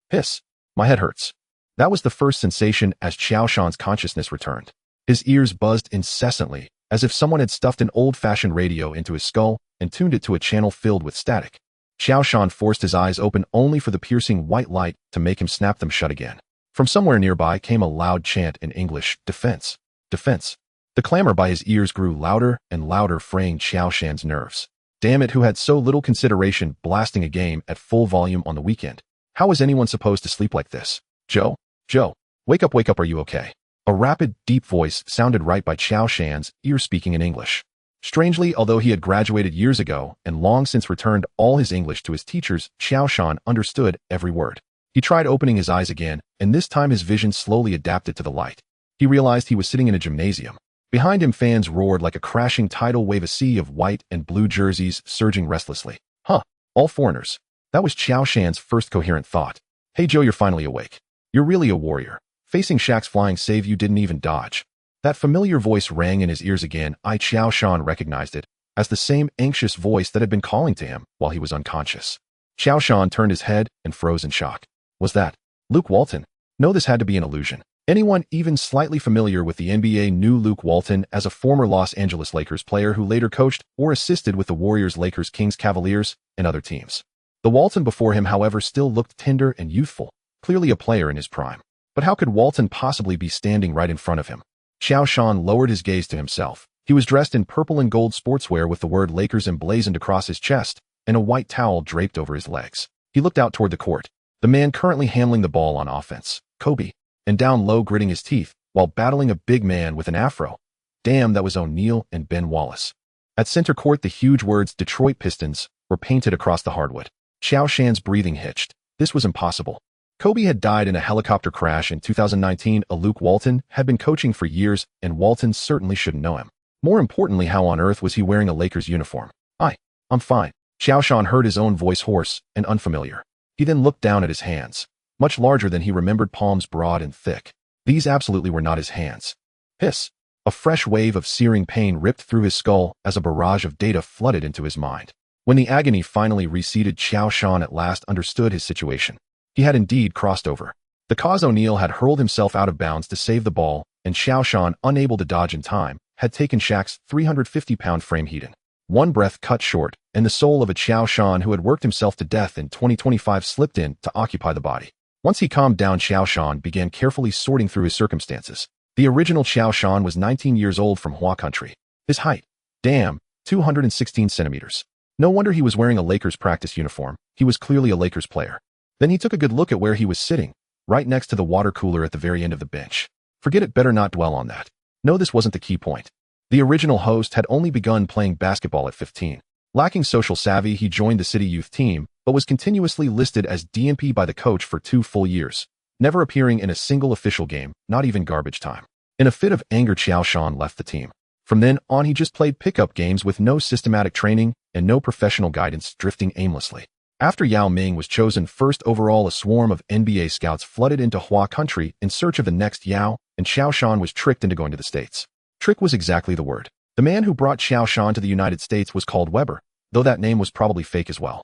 Hiss. My head hurts. That was the first sensation as Qiao Shan's consciousness returned. His ears buzzed incessantly, as if someone had stuffed an old-fashioned radio into his skull and tuned it to a channel filled with static. Qiao Shan forced his eyes open only for the piercing white light to make him snap them shut again. From somewhere nearby came a loud chant in English, "Defense! Defense!" The clamor by his ears grew louder and louder, fraying Qiao Shan's nerves. Damn it, who had so little consideration blasting a game at full volume on the weekend? How was anyone supposed to sleep like this? Joe, wake up, are you okay? A rapid, deep voice sounded right by Qiao Shan's ear, speaking in English. Strangely, although he had graduated years ago and long since returned all his English to his teachers, Qiao Shan understood every word. He tried opening his eyes again, and this time his vision slowly adapted to the light. He realized he was sitting in a gymnasium. Behind him, fans roared like a crashing tidal wave, a sea of white and blue jerseys surging restlessly. All foreigners. That was Qiao Shan's first coherent thought. Hey Joe, you're finally awake. You're really a warrior. Facing Shaq's flying save, you didn't even dodge. That familiar voice rang in his ears again. Qiao Shan recognized it as the same anxious voice that had been calling to him while he was unconscious. Qiao Shan turned his head and froze in shock. Was that Luke Walton? No, this had to be an illusion. Anyone even slightly familiar with the NBA knew Luke Walton as a former Los Angeles Lakers player who later coached or assisted with the Warriors, Lakers, Kings, Cavaliers, and other teams. The Walton before him, however, still looked tender and youthful, clearly a player in his prime. But how could Walton possibly be standing right in front of him? Qiao Shan lowered his gaze to himself. He was dressed in purple and gold sportswear with the word Lakers emblazoned across his chest and a white towel draped over his legs. He looked out toward the court. The man currently handling the ball on offense, Kobe, and down low, gritting his teeth while battling a big man with an afro. Damn, that was O'Neal and Ben Wallace. At center court, the huge words Detroit Pistons were painted across the hardwood. Qiao Shan's breathing hitched. This was impossible. Kobe had died in a helicopter crash in 2019. Luke Walton had been coaching for years, and Walton certainly shouldn't know him. More importantly, how on earth was he wearing a Lakers uniform? I'm fine. Qiao Shan heard his own voice, hoarse and unfamiliar. He then looked down at his hands. Much larger than he remembered, palms broad and thick. These absolutely were not his hands. Hiss. A fresh wave of searing pain ripped through his skull as a barrage of data flooded into his mind. When the agony finally receded, Qiao Shan at last understood his situation. He had indeed crossed over. The cause O'Neal had hurled himself out of bounds to save the ball, and Qiao Shan, unable to dodge in time, had taken Shaq's 350-pound frame heat. One breath cut short, and the soul of a Qiao Shan who had worked himself to death in 2025 slipped in to occupy the body. Once he calmed down, Qiao Shan began carefully sorting through his circumstances. The original Qiao Shan was 19 years old, from Hua country. His height, 216 centimeters. No wonder he was wearing a Lakers practice uniform. He was clearly a Lakers player. Then he took a good look at where he was sitting, right next to the water cooler at the very end of the bench. Forget it, better not dwell on that. No, this wasn't the key point. The original host had only begun playing basketball at 15. Lacking social savvy, he joined the city youth team, but was continuously listed as DNP by the coach for 2 full years, never appearing in a single official game, not even garbage time. In a fit of anger, Qiao Shan left the team. From then on, he just played pickup games with no systematic training and no professional guidance, drifting aimlessly. After Yao Ming was chosen first overall, a swarm of NBA scouts flooded into Hua country in search of the next Yao, and Qiao Shan was tricked into going to the States. Trick was exactly the word. The man who brought Qiao Shan to the United States was called Weber, though that name was probably fake as well.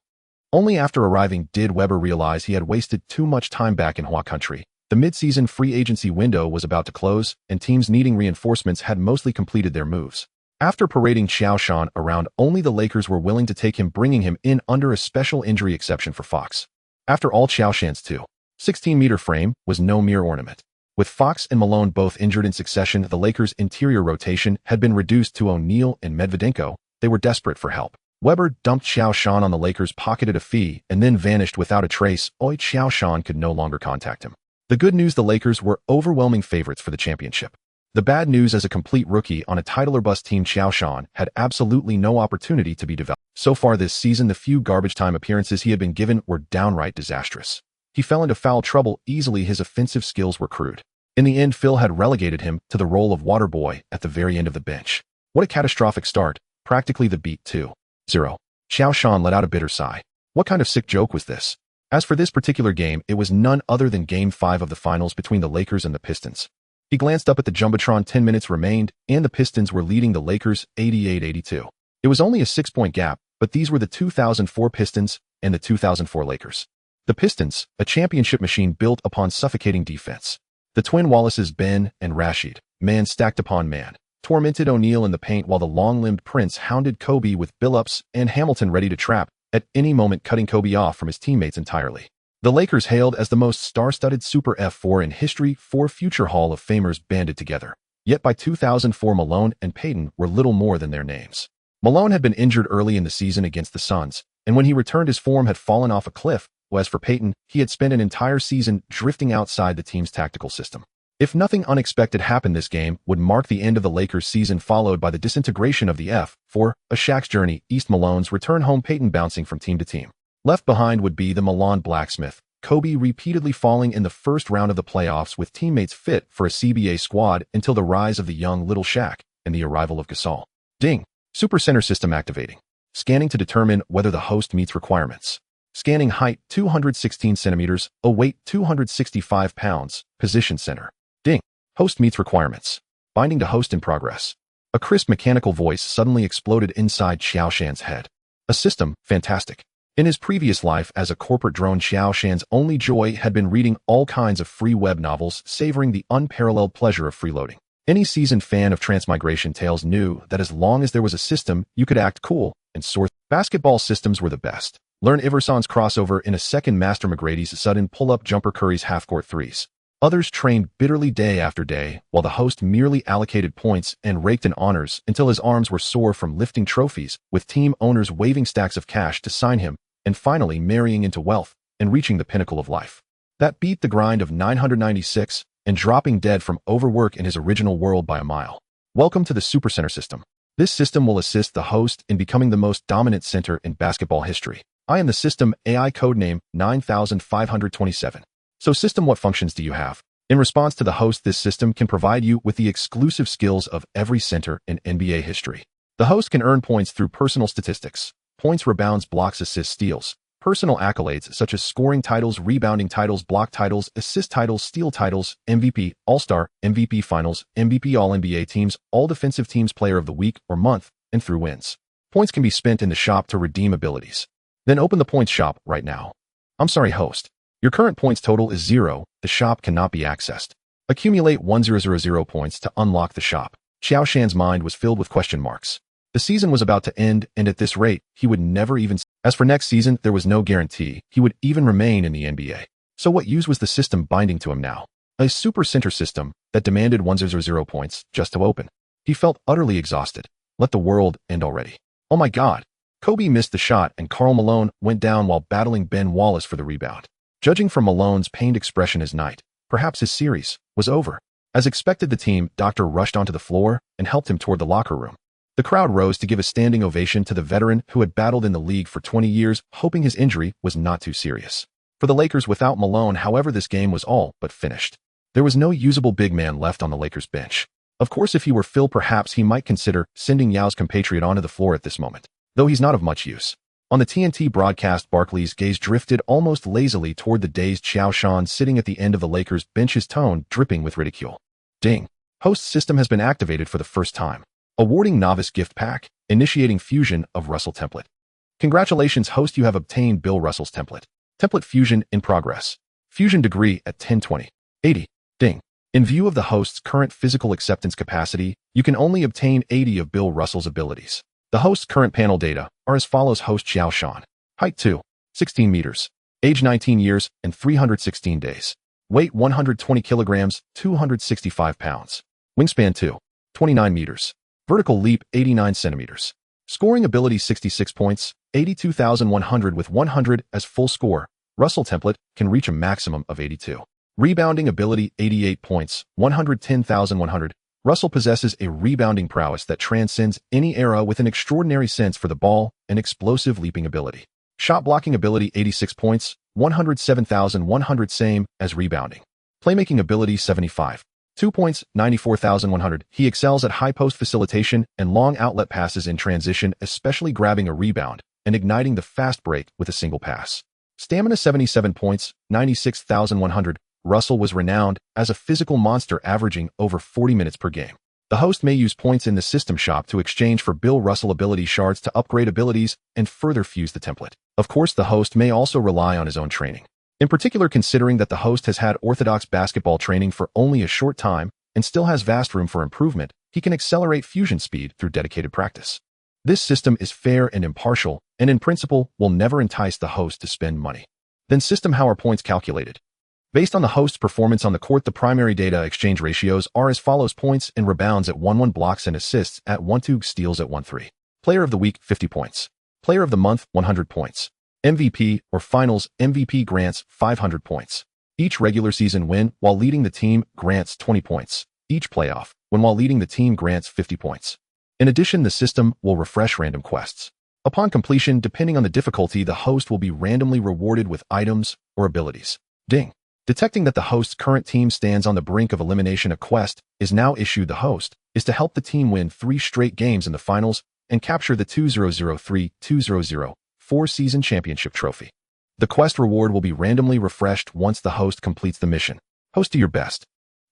Only after arriving did Weber realize he had wasted too much time back in Hua country. The mid-season free agency window was about to close, and teams needing reinforcements had mostly completed their moves. After parading Qiao Shan around, only the Lakers were willing to take him, bringing him in under a special injury exception for Fox. After all, Qiao Shan's 216-meter frame was no mere ornament. With Fox and Malone both injured in succession, the Lakers' interior rotation had been reduced to O'Neal and Medvedenko. They were desperate for help. Weber dumped Qiao Shan on the Lakers, pocketed a fee, and then vanished without a trace. Qiao Shan could no longer contact him. The good news: the Lakers were overwhelming favorites for the championship. The bad news: as a complete rookie on a title or bust team, Qiao Shan had absolutely no opportunity to be developed. So far this season, the few garbage time appearances he had been given were downright disastrous. He fell into foul trouble easily. His offensive skills were crude. In the end, Phil had relegated him to the role of water boy at the very end of the bench. What a catastrophic start. Practically the beat 2-0. Qiao Shan let out a bitter sigh. What kind of sick joke was this? As for this particular game, it was none other than Game 5 of the finals between the Lakers and the Pistons. He glanced up at the Jumbotron. 10 minutes remained, and the Pistons were leading the Lakers 88-82. It was only a 6-point gap, but these were the 2004 Pistons and the 2004 Lakers. The Pistons, a championship machine built upon suffocating defense. The twin Wallaces Ben and Rashid, man stacked upon man, tormented O'Neal in the paint while the long-limbed Prince hounded Kobe with Billups and Hamilton ready to trap, at any moment cutting Kobe off from his teammates entirely. The Lakers, hailed as the most star-studded Super F4 in history, 4 future Hall of Famers banded together. Yet by 2004, Malone and Payton were little more than their names. Malone had been injured early in the season against the Suns, and when he returned his form had fallen off a cliff. As for Payton, he had spent an entire season drifting outside the team's tactical system. If nothing unexpected happened, this game would mark the end of the Lakers' season, followed by the disintegration of the F4, a Shaq's journey east, Malone's return home, Payton bouncing from team to team. Left behind would be the Milan blacksmith, Kobe repeatedly falling in the first round of the playoffs with teammates fit for a CBA squad until the rise of the young little Shaq and the arrival of Gasol. Ding. Super Center system activating. Scanning to determine whether the host meets requirements. Scanning height 216 centimeters, weight 265 pounds, position center. Ding. Host meets requirements. Binding to host in progress. A crisp mechanical voice suddenly exploded inside Qiao Shan's head. A system, fantastic. In his previous life as a corporate drone, Qiao Shan's only joy had been reading all kinds of free web novels, savoring the unparalleled pleasure of freeloading. Any seasoned fan of transmigration tales knew that as long as there was a system, you could act cool and soar. Basketball systems were the best. Learn Iverson's crossover in a second, master McGrady's sudden pull-up jumper, Curry's half-court threes. Others trained bitterly day after day, while the host merely allocated points and raked in honors until his arms were sore from lifting trophies, with team owners waving stacks of cash to sign him, and finally marrying into wealth and reaching the pinnacle of life. That beat the grind of 996 and dropping dead from overwork in his original world by a mile. Welcome to the Supercenter system. This system will assist the host in becoming the most dominant center in basketball history. I am the system, AI codename 9527. So system, what functions do you have? In response to the host, this system can provide you with the exclusive skills of every center in NBA history. The host can earn points through personal statistics, points, rebounds, blocks, assists, steals, personal accolades such as scoring titles, rebounding titles, block titles, assist titles, steal titles, MVP, All-Star, MVP Finals, MVP All-NBA teams, All Defensive Teams, Player of the Week or Month, and through wins. Points can be spent in the shop to redeem abilities. Then open the points shop right now. I'm sorry, host. Your current points total is 0. The shop cannot be accessed. Accumulate 1000 points to unlock the shop. Qiao Shan's mind was filled with question marks. The season was about to end, and at this rate, he would never even... As for next season, there was no guarantee he would even remain in the NBA. So what use was the system binding to him now? A super center system that demanded 1000 points just to open. He felt utterly exhausted. Let the world end already. Oh my God. Kobe missed the shot and Karl Malone went down while battling Ben Wallace for the rebound. Judging from Malone's pained expression, his night, perhaps his series, was over. As expected, the team doctor rushed onto the floor and helped him toward the locker room. The crowd rose to give a standing ovation to the veteran who had battled in the league for 20 years, hoping his injury was not too serious. For the Lakers without Malone, however, this game was all but finished. There was no usable big man left on the Lakers bench. Of course, if he were Phil, perhaps he might consider sending Yao's compatriot onto the floor at this moment, though he's not of much use. On the TNT broadcast, Barkley's gaze drifted almost lazily toward the dazed Qiao Shan sitting at the end of the Lakers bench, his tone dripping with ridicule. Ding. Host system has been activated for the first time. Awarding novice gift pack. Initiating fusion of Russell template. Congratulations, host, you have obtained Bill Russell's template. Template fusion in progress. Fusion degree at 1020. 80. Ding. In view of the host's current physical acceptance capacity, you can only obtain 80 of Bill Russell's abilities. The host's current panel data are as follows. Host Qiao Shan. Height 2.16 meters. Age 19 years and 316 days. Weight 120 kilograms, 265 pounds. Wingspan 2.29 meters. Vertical leap 89 centimeters. Scoring ability 66 points, 82,100 with 100 as full score. Russell template can reach a maximum of 82. Rebounding ability 88 points, 110,100. Russell possesses a rebounding prowess that transcends any era with an extraordinary sense for the ball and explosive leaping ability. Shot blocking ability 86 points, 107,100 same as rebounding. Playmaking ability 75. 2 points, 94,100. He excels at high post facilitation and long outlet passes in transition, especially grabbing a rebound and igniting the fast break with a single pass. Stamina 77 points, 96,100. Russell was renowned as a physical monster, averaging over 40 minutes per game. The host may use points in the system shop to exchange for Bill Russell ability shards to upgrade abilities and further fuse the template. Of course, the host may also rely on his own training. In particular, considering that the host has had orthodox basketball training for only a short time and still has vast room for improvement, he can accelerate fusion speed through dedicated practice. This system is fair and impartial, and in principle will never entice the host to spend money. Then system: how are points calculated? Based on the host's performance on the court, the primary data exchange ratios are as follows: points and rebounds at 1-1, blocks and assists at 1-2, steals at 1-3. Player of the week, 50 points. Player of the month, 100 points. MVP or Finals MVP grants 500 points. Each regular season win while leading the team grants 20 points. Each playoff win while leading the team grants 50 points. In addition, the system will refresh random quests. Upon completion, depending on the difficulty, the host will be randomly rewarded with items or abilities. Ding. Detecting that the host's current team stands on the brink of elimination, a quest is now issued. The host is to help the team win 3 straight games in the finals and capture the 2003-2004 season championship trophy. The quest reward will be randomly refreshed once the host completes the mission. Host to your best.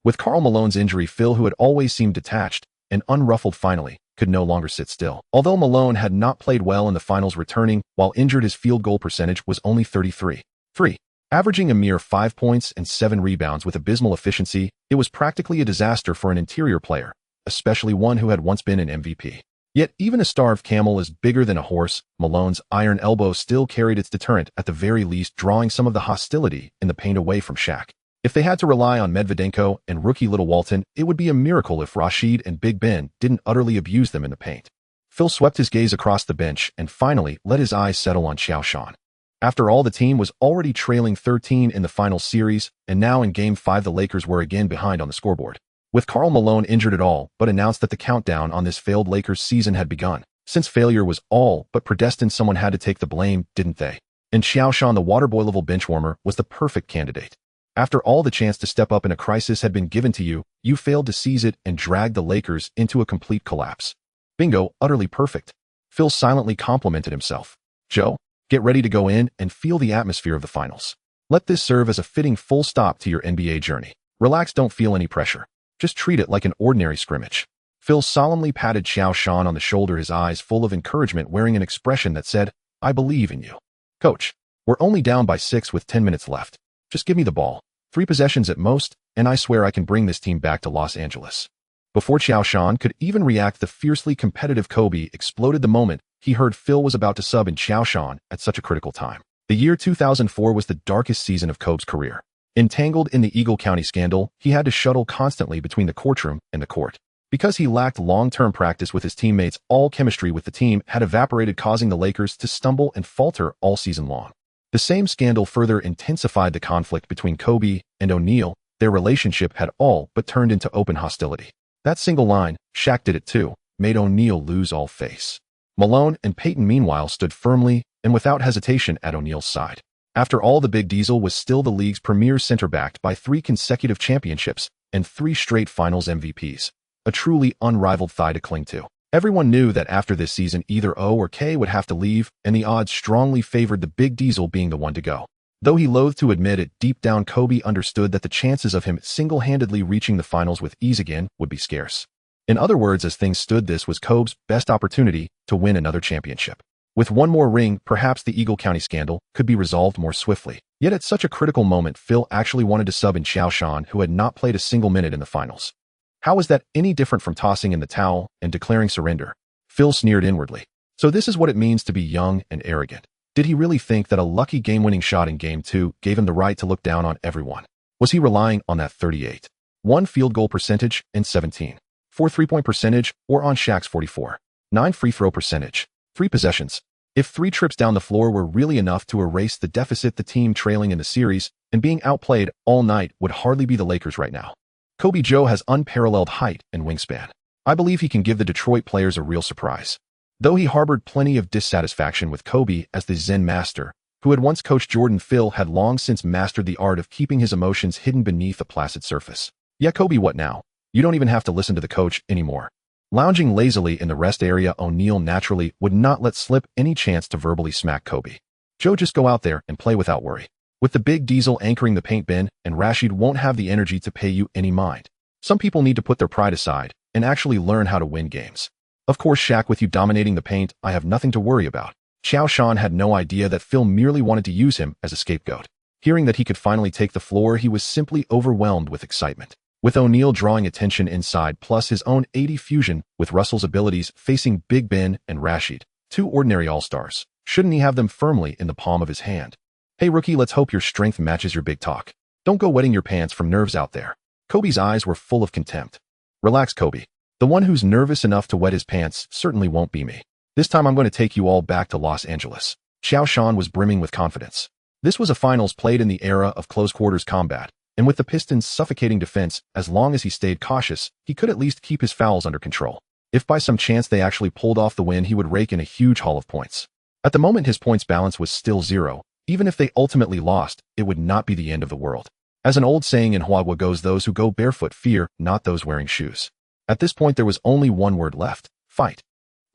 With Karl Malone's injury, Phil, who had always seemed detached and unruffled, finally could no longer sit still. Although Malone had not played well in the finals, returning while injured, his field goal percentage was only 33.3. Averaging a mere 5 points and 7 rebounds with abysmal efficiency, it was practically a disaster for an interior player, especially one who had once been an MVP. Yet even a starved camel is bigger than a horse. Malone's iron elbow still carried its deterrent, at the very least drawing some of the hostility in the paint away from Shaq. If they had to rely on Medvedenko and rookie Little Walton, it would be a miracle if Rashid and Big Ben didn't utterly abuse them in the paint. Phil swept his gaze across the bench and finally let his eyes settle on Qiao Shan. After all, the team was already trailing 13 in the final series, and now in Game 5 the Lakers were again behind on the scoreboard. With Karl Malone injured, it all but announced that the countdown on this failed Lakers season had begun. Since failure was all but predestined, someone had to take the blame, didn't they? And Qiao Shan, the waterboy-level benchwarmer, was the perfect candidate. After all the chance to step up in a crisis had been given to you, you failed to seize it and dragged the Lakers into a complete collapse. Bingo, utterly perfect. Phil silently complimented himself. Joe, get ready to go in and feel the atmosphere of the finals. Let this serve as a fitting full stop to your NBA journey. Relax, don't feel any pressure. Just treat it like an ordinary scrimmage. Phil solemnly patted Qiao Shan on the shoulder, his eyes full of encouragement, wearing an expression that said, "I believe in you. Coach, we're only down by 6 with 10 minutes left. Just give me the ball. 3 possessions at most, and I swear I can bring this team back to Los Angeles." Before Qiao Shan could even react, the fiercely competitive Kobe exploded the moment he heard Phil was about to sub in Qiao Shan at such a critical time. The year 2004 was the darkest season of Kobe's career. Entangled in the Eagle County scandal, he had to shuttle constantly between the courtroom and the court. Because he lacked long-term practice with his teammates, all chemistry with the team had evaporated, causing the Lakers to stumble and falter all season long. The same scandal further intensified the conflict between Kobe and O'Neal. Their relationship had all but turned into open hostility. That single line, "Shaq did it too," made O'Neal lose all face. Malone and Peyton, meanwhile, stood firmly and without hesitation at O'Neal's side. After all, the Big Diesel was still the league's premier center, backed by 3 consecutive championships and 3 straight finals MVPs. A truly unrivaled thigh to cling to. Everyone knew that after this season, either O or K would have to leave, and the odds strongly favored the Big Diesel being the one to go. Though he loathed to admit it, deep down Kobe understood that the chances of him single-handedly reaching the finals with ease again would be scarce. In other words, as things stood, this was Kobe's best opportunity to win another championship. With one more ring, perhaps the Eagle County scandal could be resolved more swiftly. Yet at such a critical moment, Phil actually wanted to sub in Qiao Shan, who had not played a single minute in the finals. How was that any different from tossing in the towel and declaring surrender? Phil sneered inwardly. So this is what it means to be young and arrogant. Did he really think that a lucky game-winning shot in Game 2 gave him the right to look down on everyone? Was he relying on that 38.1 field goal percentage and 17.4 three-point percentage, or on Shaq's 44.9 free throw percentage? 3 possessions. If 3 trips down the floor were really enough to erase the deficit, the team trailing in the series and being outplayed all night would hardly be the Lakers right now. Kobe Joe has unparalleled height and wingspan. I believe he can give the Detroit players a real surprise. Though he harbored plenty of dissatisfaction with Kobe as the Zen master, who had once coached Jordan, Phil had long since mastered the art of keeping his emotions hidden beneath a placid surface. Yeah, Kobe, what now? You don't even have to listen to the coach anymore. Lounging lazily in the rest area, O'Neal naturally would not let slip any chance to verbally smack Kobe. Joe, just go out there and play without worry. With the Big Diesel anchoring the paint, Ben and Rashid won't have the energy to pay you any mind. Some people need to put their pride aside and actually learn how to win games. Of course, Shaq, with you dominating the paint, I have nothing to worry about. Qiao Shan had no idea that Phil merely wanted to use him as a scapegoat. Hearing that he could finally take the floor, he was simply overwhelmed with excitement. With O'Neal drawing attention inside plus his own 80 fusion with Russell's abilities facing Big Ben and Rashid, two ordinary all-stars, shouldn't he have them firmly in the palm of his hand? Hey rookie, let's hope your strength matches your big talk. Don't go wetting your pants from nerves out there. Kobe's eyes were full of contempt. Relax, Kobe. The one who's nervous enough to wet his pants certainly won't be me. This time I'm going to take you all back to Los Angeles. Qiao Shan was brimming with confidence. This was a finals played in the era of close-quarters combat, and with the Pistons' suffocating defense, as long as he stayed cautious, he could at least keep his fouls under control. If by some chance they actually pulled off the win, he would rake in a huge haul of points. At the moment, his points balance was still 0. Even if they ultimately lost, it would not be the end of the world. As an old saying in Huagua goes, those who go barefoot fear, not those wearing shoes. At this point, there was only one word left: fight.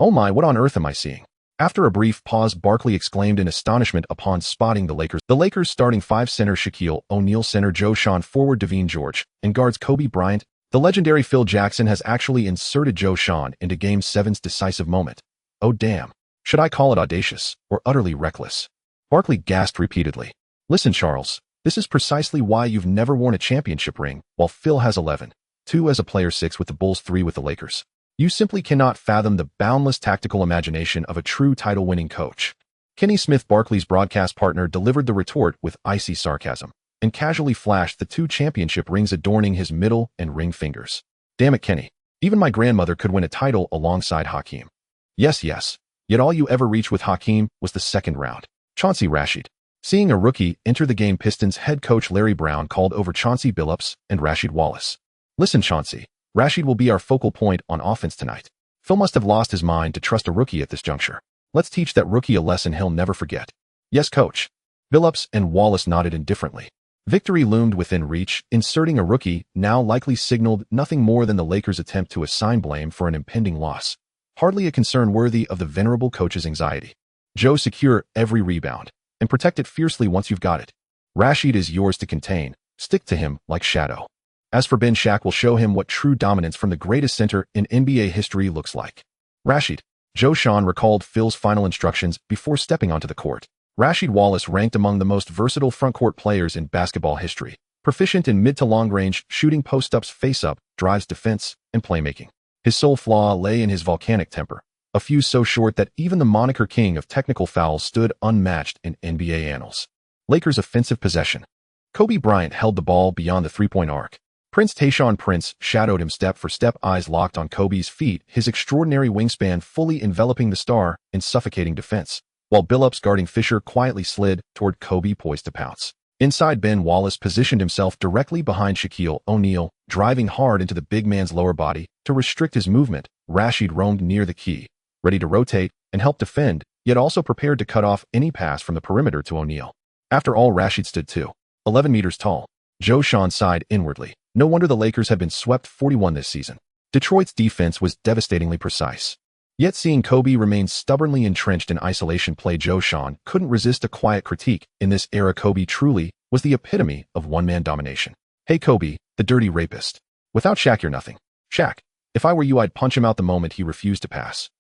Oh my, what on earth am I seeing? After a brief pause, Barkley exclaimed in astonishment upon spotting the Lakers. The Lakers starting 5 center Shaquille O'Neal, center Qiao Shan, forward Devine George, and guards Kobe Bryant. The legendary Phil Jackson has actually inserted Qiao Shan into Game 7's decisive moment. Oh damn. Should I call it audacious or utterly reckless? Barkley gasped repeatedly. Listen, Charles, this is precisely why you've never worn a championship ring, while Phil has 11, 2 as a player, 6 with the Bulls, 3 with the Lakers. You simply cannot fathom the boundless tactical imagination of a true title-winning coach. Kenny Smith, Barkley's broadcast partner, delivered the retort with icy sarcasm and casually flashed the 2 championship rings adorning his middle and ring fingers. Damn it, Kenny. Even my grandmother could win a title alongside Hakeem. Yes. Yet all you ever reached with Hakeem was the second round. Chauncey Rashid. Seeing a rookie enter the game, Pistons head coach Larry Brown called over Chauncey Billups and Rasheed Wallace. Listen, Chauncey. Rashid will be our focal point on offense tonight. Phil must have lost his mind to trust a rookie at this juncture. Let's teach that rookie a lesson he'll never forget. Yes, coach. Billups and Wallace nodded indifferently. Victory loomed within reach. Inserting a rookie now likely signaled nothing more than the Lakers' attempt to assign blame for an impending loss. Hardly a concern worthy of the venerable coach's anxiety. Joe, secure every rebound and protect it fiercely once you've got it. Rashid is yours to contain. Stick to him like shadow. As for Ben, Shaq will show him what true dominance from the greatest center in NBA history looks like. Rashid. Qiao Shan recalled Phil's final instructions before stepping onto the court. Rasheed Wallace ranked among the most versatile frontcourt players in basketball history, proficient in mid to long range shooting, post-ups, face-up, drives, defense, and playmaking. His sole flaw lay in his volcanic temper, a fuse so short that even the moniker king of technical fouls stood unmatched in NBA annals. Lakers offensive possession. Kobe Bryant held the ball beyond the three-point arc. Prince Tayshaun Prince shadowed him step for step, eyes locked on Kobe's feet, his extraordinary wingspan fully enveloping the star in suffocating defense, while Billups guarding Fisher quietly slid toward Kobe, poised to pounce. Inside, Ben Wallace positioned himself directly behind Shaquille O'Neal, driving hard into the big man's lower body to restrict his movement. Rashid roamed near the key, ready to rotate and help defend, yet also prepared to cut off any pass from the perimeter to O'Neal. After all, Rashid stood 2.11 meters tall. Qiao Shan sighed inwardly. No wonder the Lakers have been swept 41 this season. Detroit's defense was devastatingly precise. Yet seeing Kobe remain stubbornly entrenched in isolation play, Qiao Shan couldn't resist a quiet critique. In this era, Kobe truly was the epitome of one-man domination. Hey Kobe, the dirty rapist. Without Shaq, you're nothing. Shaq, if I were you, I'd punch him out the moment he refused to pass.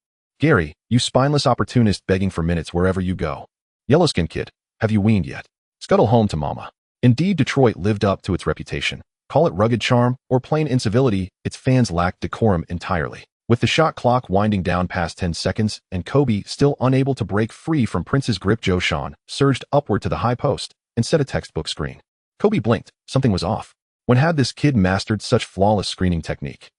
Gary, you spineless opportunist begging for minutes wherever you go. Yellowskin kid, have you weaned yet? Scuttle home to mama. Indeed, Detroit lived up to its reputation. Call it rugged charm or plain incivility, its fans lacked decorum entirely. With the shot clock winding down past 10 seconds and Kobe still unable to break free from Prince's grip, Qiao Shan surged upward to the high post and set a textbook screen. Kobe blinked. Something was off. When had this kid mastered such flawless screening technique?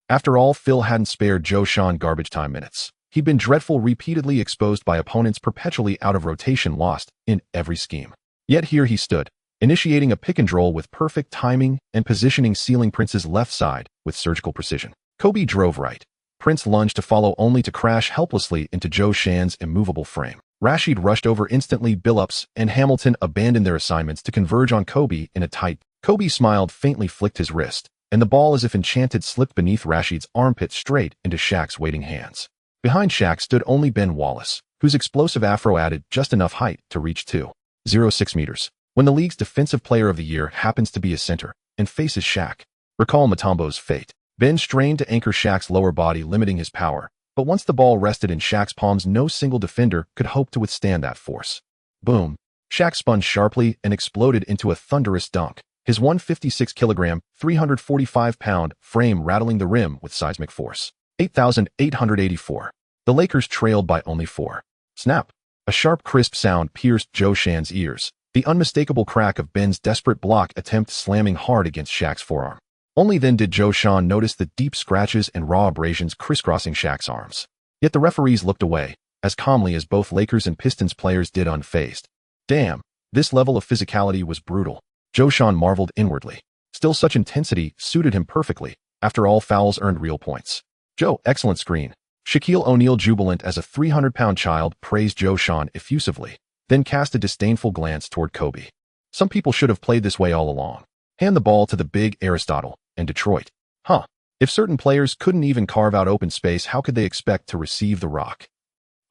After all, Phil hadn't spared Qiao Shan garbage time minutes. He'd been dreadful, repeatedly exposed by opponents, perpetually out of rotation, lost in every scheme. Yet here he stood, initiating a pick and roll with perfect timing and positioning, sealing Prince's left side with surgical precision. Kobe drove right. Prince lunged to follow, only to crash helplessly into Qiao Shan's immovable frame. Rashid rushed over instantly. Billups and Hamilton abandoned their assignments to converge on Kobe in a tight. Kobe smiled faintly, flicked his wrist, and the ball, as if enchanted, slipped beneath Rashid's armpit straight into Shaq's waiting hands. Behind Shaq stood only Ben Wallace, whose explosive afro added just enough height to reach 2.06 meters. When the league's defensive player of the year happens to be a center and faces Shaq. Recall Mutombo's fate. Ben strained to anchor Shaq's lower body, limiting his power, but once the ball rested in Shaq's palms, no single defender could hope to withstand that force. Boom. Shaq spun sharply and exploded into a thunderous dunk, his 156-kilogram, 345-pound frame rattling the rim with seismic force. 8,884. The Lakers trailed by only 4. Snap! A sharp, crisp sound pierced Qiao Shan's ears, the unmistakable crack of Ben's desperate block attempt slamming hard against Shaq's forearm. Only then did Qiao Shan notice the deep scratches and raw abrasions crisscrossing Shaq's arms. Yet the referees looked away, as calmly as both Lakers and Pistons players did unfazed. Damn, this level of physicality was brutal. Qiao Shan marveled inwardly. Still, such intensity suited him perfectly. After all, fouls earned real points. Joe, excellent screen. Shaquille O'Neal, jubilant as a 300-pound child, praised Qiao Shan effusively, then cast a disdainful glance toward Kobe. Some people should have played this way all along. Hand the ball to the big Aristotle and Detroit. Huh. If certain players couldn't even carve out open space, how could they expect to receive the rock?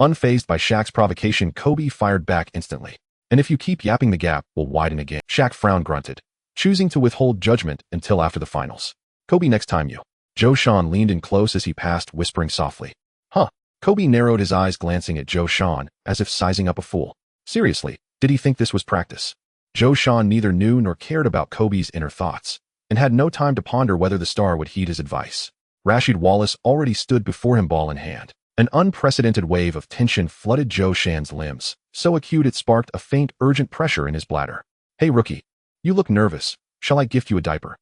Unfazed by Shaq's provocation, Kobe fired back instantly. And if you keep yapping, the gap will widen again. Shaq frowned, grunted, choosing to withhold judgment until after the finals. Kobe, next time you. Qiao Shan leaned in close as he passed, whispering softly. Huh. Kobe narrowed his eyes, glancing at Qiao Shan, as if sizing up a fool. Seriously, did he think this was practice? Qiao Shan neither knew nor cared about Kobe's inner thoughts, and had no time to ponder whether the star would heed his advice. Rasheed Wallace already stood before him, ball in hand. An unprecedented wave of tension flooded Qiao Shan's limbs, so acute it sparked a faint, urgent pressure in his bladder. Hey rookie, you look nervous. Shall I gift you a diaper?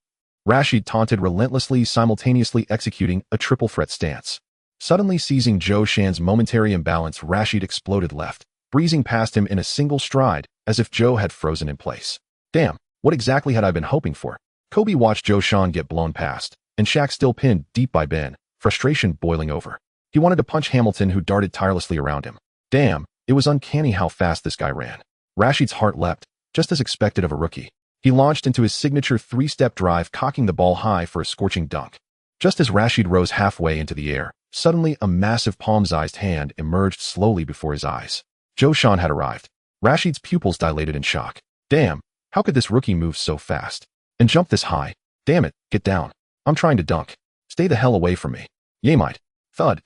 Rasheed taunted, relentlessly, simultaneously executing a triple threat stance. Suddenly seizing Qiao Shan's momentary imbalance, Rasheed exploded left, breezing past him in a single stride, as if Joe had frozen in place. Damn, what exactly had I been hoping for? Kobe watched Qiao Shan get blown past, and Shaq still pinned deep by Ben, frustration boiling over. He wanted to punch Hamilton, who darted tirelessly around him. Damn, it was uncanny how fast this guy ran. Rasheed's heart leapt, just as expected of a rookie. He launched into his signature three-step drive, cocking the ball high for a scorching dunk. Just as Rasheed rose halfway into the air, suddenly a massive palm-sized hand emerged slowly before his eyes. Qiao Shan had arrived. Rasheed's pupils dilated in shock. Damn, how could this rookie move so fast? And jump this high? Damn it, get down. I'm trying to dunk. Stay the hell away from me. Yamite. Thud.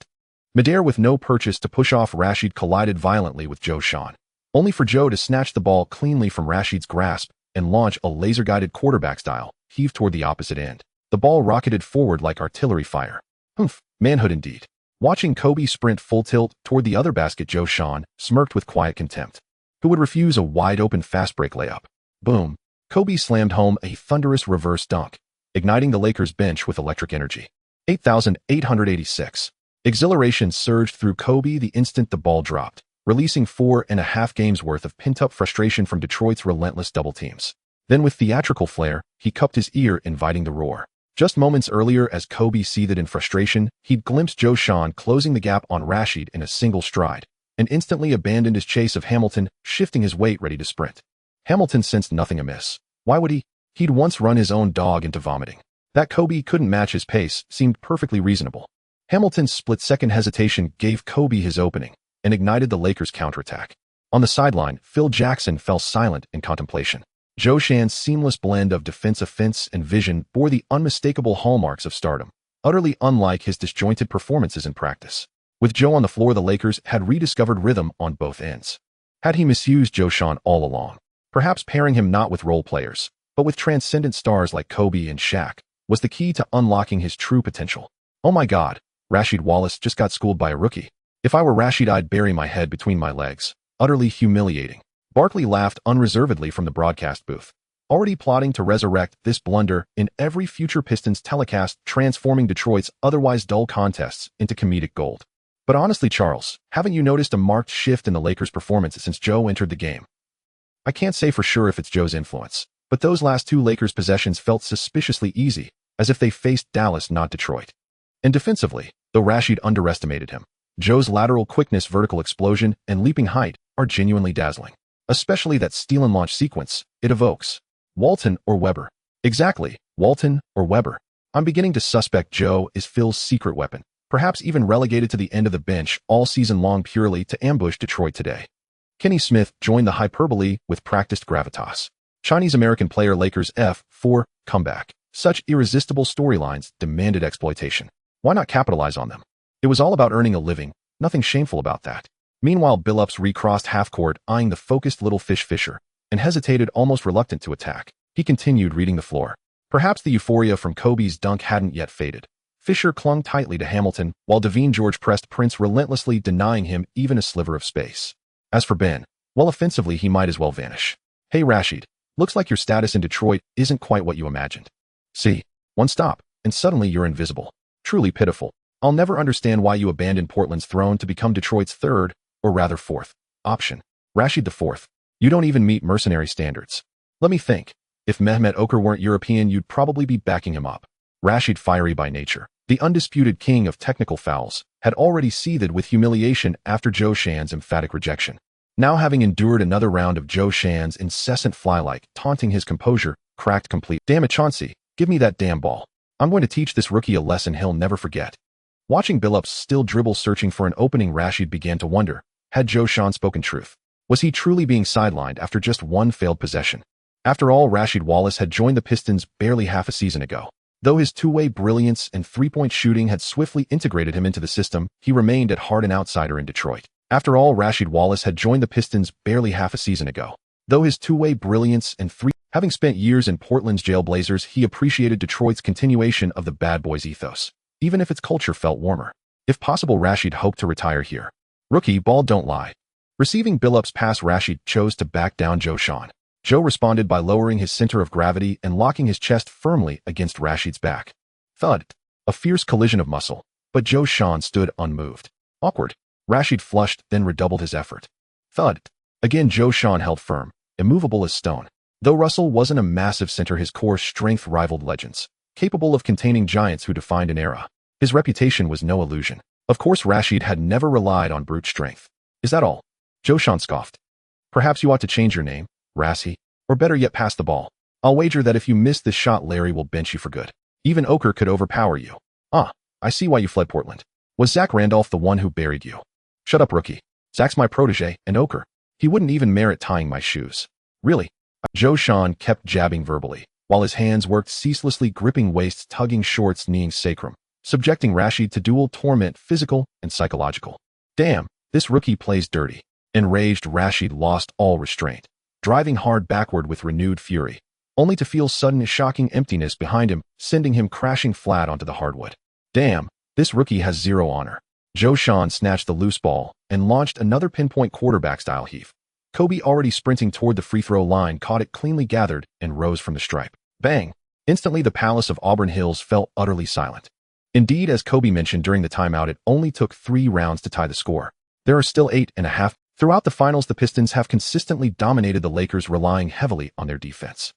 Midair with no purchase to push off, Rasheed collided violently with Qiao Shan, only for Joe to snatch the ball cleanly from Rasheed's grasp and launch a laser-guided quarterback-style heave toward the opposite end. The ball rocketed forward like artillery fire. Humph, manhood indeed. Watching Kobe sprint full tilt toward the other basket, Qiao Shan smirked with quiet contempt. Who would refuse a wide-open fast-break layup? Boom. Kobe slammed home a thunderous reverse dunk, igniting the Lakers' bench with electric energy. 8,886. Exhilaration surged through Kobe the instant the ball dropped, releasing 4.5 games worth of pent-up frustration from Detroit's relentless double teams. Then with theatrical flair, he cupped his ear, inviting the roar. Just moments earlier, as Kobe seethed in frustration, he'd glimpsed Qiao Shan closing the gap on Rasheed in a single stride, and instantly abandoned his chase of Hamilton, shifting his weight ready to sprint. Hamilton sensed nothing amiss. Why would he? He'd once run his own dog into vomiting. That Kobe couldn't match his pace seemed perfectly reasonable. Hamilton's split-second hesitation gave Kobe his opening and ignited the Lakers' counterattack. On the sideline, Phil Jackson fell silent in contemplation. Qiao Shan's seamless blend of defense, offense, and vision bore the unmistakable hallmarks of stardom, utterly unlike his disjointed performances in practice. With Joe on the floor, the Lakers had rediscovered rhythm on both ends. Had he misused Qiao Shan all along? Perhaps pairing him not with role players, but with transcendent stars like Kobe and Shaq was the key to unlocking his true potential. Oh my God, Rasheed Wallace just got schooled by a rookie. If I were Rasheed, I'd bury my head between my legs. Utterly humiliating. Barkley laughed unreservedly from the broadcast booth, already plotting to resurrect this blunder in every future Pistons telecast, transforming Detroit's otherwise dull contests into comedic gold. But honestly, Charles, haven't you noticed a marked shift in the Lakers' performance since Joe entered the game? I can't say for sure if it's Joe's influence, but those last 2 Lakers possessions felt suspiciously easy, as if they faced Dallas, not Detroit. And defensively, though Rasheed underestimated him, Joe's lateral quickness, vertical explosion, and leaping height are genuinely dazzling. Especially that steal and launch sequence it evokes. Walton or Weber? Exactly, Walton or Weber. I'm beginning to suspect Joe is Phil's secret weapon, perhaps even relegated to the end of the bench all season long purely to ambush Detroit today. Kenny Smith joined the hyperbole with practiced gravitas. Chinese-American player Lakers F4 comeback. Such irresistible storylines demanded exploitation. Why not capitalize on them? It was all about earning a living, nothing shameful about that. Meanwhile, Billups recrossed half-court, eyeing the focused little fish Fisher, and hesitated, almost reluctant to attack. He continued reading the floor. Perhaps the euphoria from Kobe's dunk hadn't yet faded. Fisher clung tightly to Hamilton, while Devine George pressed Prince, relentlessly denying him even a sliver of space. As for Ben, well, offensively he might as well vanish. Hey Rashid, looks like your status in Detroit isn't quite what you imagined. See, one stop, and suddenly you're invisible. Truly pitiful. I'll never understand why you abandoned Portland's throne to become Detroit's third, or rather fourth, option. Rashid the fourth. You don't even meet mercenary standards. Let me think. If Mehmet Okur weren't European, you'd probably be backing him up. Rashid, fiery by nature, the undisputed king of technical fouls, had already seethed with humiliation after Qiao Shan's emphatic rejection. Now, having endured another round of Qiao Shan's incessant fly-like, taunting, his composure cracked complete. Damn it, Chauncey, give me that damn ball. I'm going to teach this rookie a lesson he'll never forget. Watching Billups still dribble, searching for an opening, Rashid began to wonder, had Qiao Shan spoken truth? Was he truly being sidelined after just one failed possession? After all, Rasheed Wallace had joined the Pistons barely half a season ago. Though his two-way brilliance and three-point shooting had swiftly integrated him into the system, he remained at heart an outsider in Detroit. After all, Rasheed Wallace had joined the Pistons barely half a season ago. Though his two-way brilliance and having spent years in Portland's Jailblazers, he appreciated Detroit's continuation of the bad boys ethos, even if its culture felt warmer. If possible, Rasheed hoped to retire here. Rookie ball, don't lie. Receiving Billups' pass, Rasheed chose to back down Qiao Shan. Joe responded by lowering his center of gravity and locking his chest firmly against Rasheed's back. Thud. A fierce collision of muscle, but Qiao Shan stood unmoved. Awkward. Rasheed flushed, then redoubled his effort. Thud. Again, Qiao Shan held firm, immovable as stone. Though Russell wasn't a massive center, his core strength rivaled legends, capable of containing giants who defined an era. His reputation was no illusion. Of course, Rasheed had never relied on brute strength. Is that all? Qiao Shan scoffed. Perhaps you ought to change your name, Rassie, or better yet, pass the ball. I'll wager that if you miss this shot, Larry will bench you for good. Even Okur could overpower you. Ah, I see why you fled Portland. Was Zach Randolph the one who buried you? Shut up, rookie. Zach's my protege, and Okur. He wouldn't even merit tying my shoes. Really? Qiao Shan kept jabbing verbally, while his hands worked ceaselessly, gripping waists, tugging shorts, kneeing sacrum, subjecting Rasheed to dual torment, physical and psychological. Damn, this rookie plays dirty. Enraged, Rasheed lost all restraint, driving hard backward with renewed fury, only to feel sudden shocking emptiness behind him, sending him crashing flat onto the hardwood. Damn, this rookie has zero honor. Qiao Shan snatched the loose ball and launched another pinpoint quarterback-style heave. Kobe, already sprinting toward the free-throw line, caught it cleanly gathered and rose from the stripe. Bang! Instantly, the palace of Auburn Hills fell utterly silent. Indeed, as Kobe mentioned during the timeout, it only took 3 rounds to tie the score. There are still 8.5. Throughout the finals, the Pistons have consistently dominated the Lakers, relying heavily on their defense.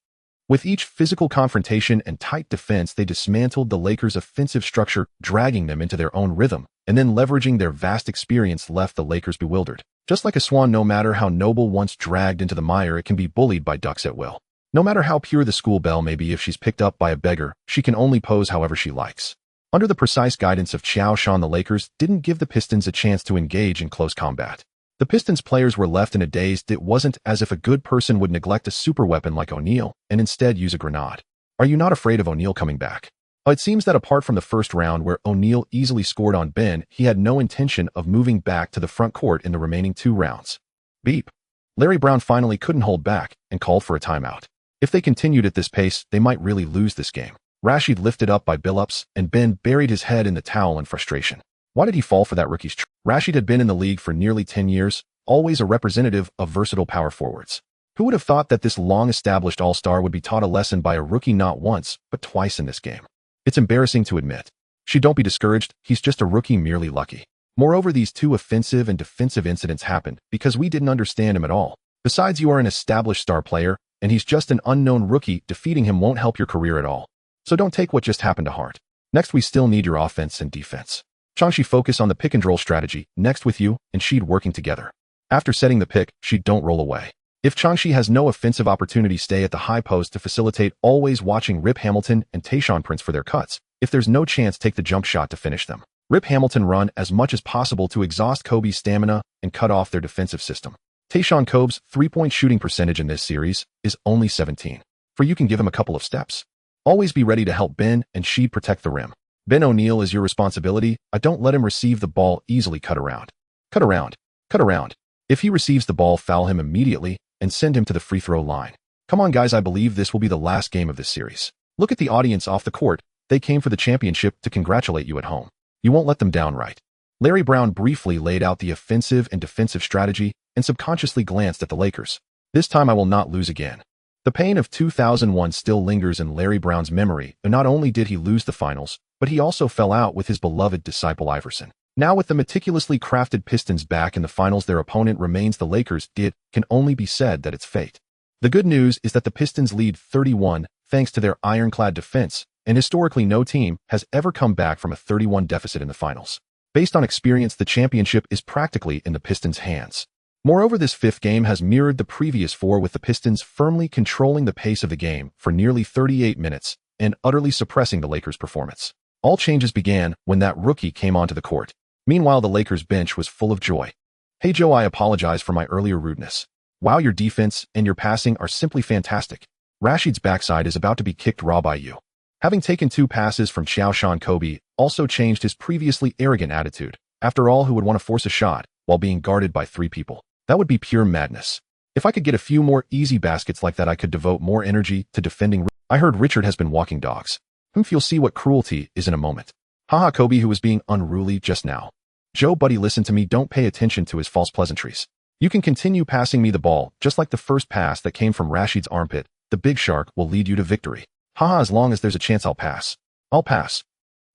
With each physical confrontation and tight defense, they dismantled the Lakers' offensive structure, dragging them into their own rhythm, and then leveraging their vast experience left the Lakers bewildered. Just like a swan, no matter how noble, once dragged into the mire, it can be bullied by ducks at will. No matter how pure the school belle may be, if she's picked up by a beggar, she can only pose however she likes. Under the precise guidance of Qiao Shan, the Lakers didn't give the Pistons a chance to engage in close combat. The Pistons players were left in a daze. It wasn't as if a good person would neglect a superweapon like O'Neal and instead use a grenade. Are you not afraid of O'Neal coming back? It seems that apart from the first round where O'Neal easily scored on Ben, he had no intention of moving back to the front court in the remaining 2 rounds. Beep. Larry Brown finally couldn't hold back and called for a timeout. If they continued at this pace, they might really lose this game. Rasheed lifted up by Billups, and Ben buried his head in the towel in frustration. Why did he fall for that rookie's trick? Rasheed had been in the league for nearly 10 years, always a representative of versatile power forwards. Who would have thought that this long-established all-star would be taught a lesson by a rookie not once, but twice in this game? It's embarrassing to admit. Don't be discouraged, he's just a rookie, merely lucky. Moreover, these 2 offensive and defensive incidents happened because we didn't understand him at all. Besides, you are an established star player, and he's just an unknown rookie. Defeating him won't help your career at all. So don't take what just happened to heart. Next, we still need your offense and defense. Changshi, focus on the pick-and-roll strategy, next with you and Sheed working together. After setting the pick, Sheed don't roll away. If Changshi has no offensive opportunity, stay at the high post to facilitate, always watching Rip Hamilton and Tayshaun Prince for their cuts. If there's no chance, take the jump shot to finish them. Rip Hamilton run as much as possible to exhaust Kobe's stamina and cut off their defensive system. Tayshaun Kobe's three-point shooting percentage in this series is only 17. For you can give him a couple of steps. Always be ready to help Ben and Sheed protect the rim. Ben O'Neal is your responsibility. Don't let him receive the ball easily. Cut around. Cut around. Cut around. If he receives the ball, foul him immediately. and send him to the free throw line. Come on guys, I believe this will be the last game of this series. Look at the audience off the court. They came for the championship to congratulate you at home. You won't let them down, right? Larry Brown briefly laid out the offensive and defensive strategy and subconsciously glanced at the Lakers. This time I will not lose again. The pain of 2001 still lingers in Larry Brown's memory, and not only did he lose the finals, but he also fell out with his beloved disciple Iverson. Now with the meticulously crafted Pistons back in the finals, their opponent remains the Lakers. It can only be said that it's fate. The good news is that the Pistons lead 31 thanks to their ironclad defense, and historically no team has ever come back from a 31 deficit in the finals. Based on experience, the championship is practically in the Pistons' hands. Moreover, this fifth game has mirrored the previous four, with the Pistons firmly controlling the pace of the game for nearly 38 minutes and utterly suppressing the Lakers' performance. All changes began when that rookie came onto the court. Meanwhile, the Lakers bench was full of joy. Hey Joe, I apologize for my earlier rudeness. Wow, your defense and your passing are simply fantastic. Rashid's backside is about to be kicked raw by you. Having taken 2 passes from Qiao Shan, Kobe also changed his previously arrogant attitude. After all, who would want to force a shot while being guarded by 3 people? That would be pure madness. If I could get a few more easy baskets like that, I could devote more energy to defending. I heard Richard has been walking dogs. You'll see what cruelty is in a moment. Haha, Kobe, who was being unruly just now. Joe, buddy, listen to me. Don't pay attention to his false pleasantries. You can continue passing me the ball, just like the first pass that came from Rashid's armpit. The big shark will lead you to victory. Haha, as long as there's a chance, I'll pass. I'll pass.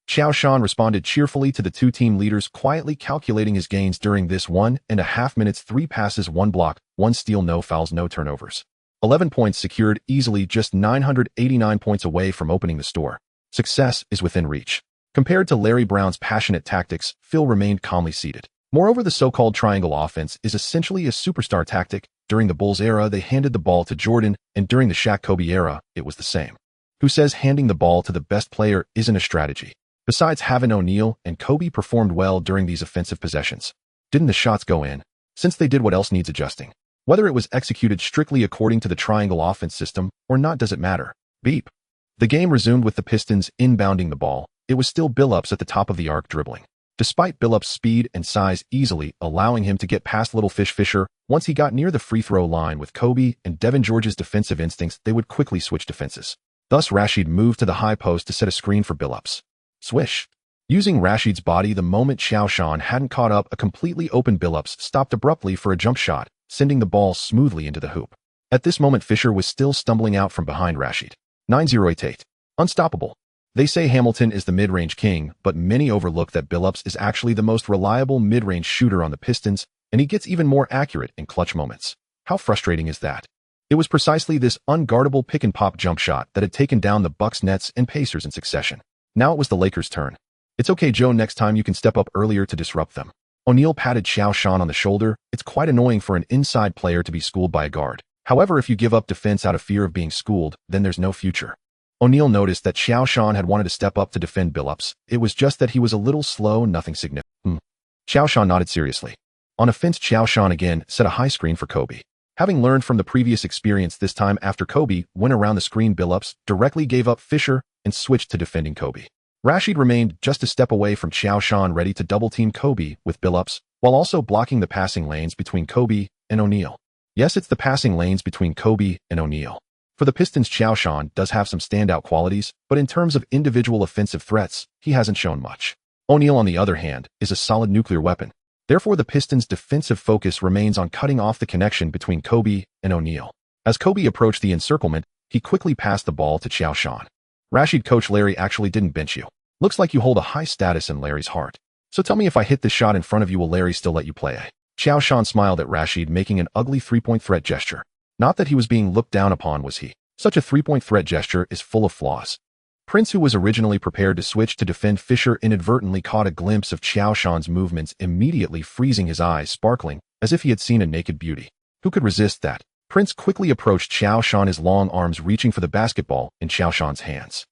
Qiao Shan responded cheerfully to the 2 team leaders, quietly calculating his gains during this 1.5 minutes: 3 passes, 1 block, 1 steal, no fouls, no turnovers. 11 points secured easily, just 989 points away from opening the store. Success is within reach. Compared to Larry Brown's passionate tactics, Phil remained calmly seated. Moreover, the so-called triangle offense is essentially a superstar tactic. During the Bulls era, they handed the ball to Jordan, and during the Shaq-Kobe era, it was the same. Who says handing the ball to the best player isn't a strategy? Besides, having O'Neal and Kobe performed well during these offensive possessions. Didn't the shots go in? Since they did, what else needs adjusting? Whether it was executed strictly according to the triangle offense system or not doesn't matter. Beep. The game resumed with the Pistons inbounding the ball. It was still Billups at the top of the arc dribbling. Despite Billups' speed and size easily allowing him to get past Little Fish Fisher, once he got near the free throw line with Kobe and Devin George's defensive instincts, they would quickly switch defenses. Thus, Rashid moved to the high post to set a screen for Billups. Swish. Using Rashid's body the moment Qiao Shan hadn't caught up, a completely open Billups stopped abruptly for a jump shot, sending the ball smoothly into the hoop. At this moment, Fisher was still stumbling out from behind Rashid. 9-0-8. Unstoppable. They say Hamilton is the mid-range king, but many overlook that Billups is actually the most reliable mid-range shooter on the Pistons, and he gets even more accurate in clutch moments. How frustrating is that? It was precisely this unguardable pick-and-pop jump shot that had taken down the Bucks, Nets, and Pacers in succession. Now it was the Lakers' turn. It's okay, Joe, next time you can step up earlier to disrupt them. O'Neal patted Qiao Shan on the shoulder. It's quite annoying for an inside player to be schooled by a guard. However, if you give up defense out of fear of being schooled, then there's no future. O'Neal noticed that Qiao Shan had wanted to step up to defend Billups. It was just that he was a little slow, nothing significant. Qiao Shan nodded seriously. On offense, Qiao Shan again set a high screen for Kobe. Having learned from the previous experience, this time after Kobe went around the screen, Billups directly gave up Fisher and switched to defending Kobe. Rashid remained just a step away from Qiao Shan, ready to double-team Kobe with Billups, while also blocking the passing lanes between Kobe and O'Neal. Yes, it's the passing lanes between Kobe and O'Neal. For the Pistons, Qiao Shan does have some standout qualities, but in terms of individual offensive threats, he hasn't shown much. O'Neal, on the other hand, is a solid nuclear weapon. Therefore, the Pistons' defensive focus remains on cutting off the connection between Kobe and O'Neal. As Kobe approached the encirclement, he quickly passed the ball to Qiao Shan. Rashid, Coach Larry actually didn't bench you. Looks like you hold a high status in Larry's heart. So tell me, if I hit this shot in front of you, will Larry still let you play? Qiao Shan smiled at Rashid, making an ugly 3-point threat gesture. Not that he was being looked down upon, was he? Such a 3-point threat gesture is full of flaws. Prince, who was originally prepared to switch to defend Fisher, inadvertently caught a glimpse of Qiao Shan's movements, immediately freezing, his eyes sparkling as if he had seen a naked beauty. Who could resist that? Prince quickly approached Qiao Shan, his long arms reaching for the basketball in Qiao Shan's hands.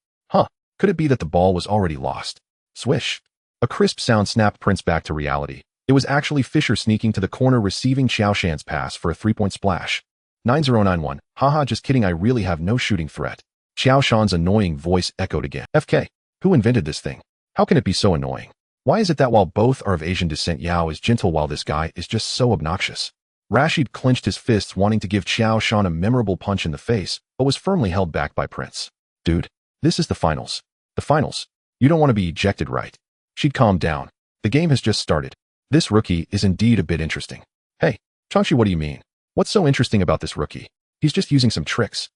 Could it be that the ball was already lost? Swish. A crisp sound snapped Prince back to reality. It was actually Fisher sneaking to the corner, receiving Qiao Shan's pass for a 3-point splash. 9091. Haha, just kidding, I really have no shooting threat. Qiao Shan's annoying voice echoed again. FK. Who invented this thing? How can it be so annoying? Why is it that while both are of Asian descent, Yao is gentle while this guy is just so obnoxious? Rashid clenched his fists, wanting to give Qiao Shan a memorable punch in the face, but was firmly held back by Prince. Dude, this is the finals. The finals. You don't want to be ejected, right? She'd calmed down. The game has just started. This rookie is indeed a bit interesting. Hey, Changshi, what do you mean? What's so interesting about this rookie? He's just using some tricks.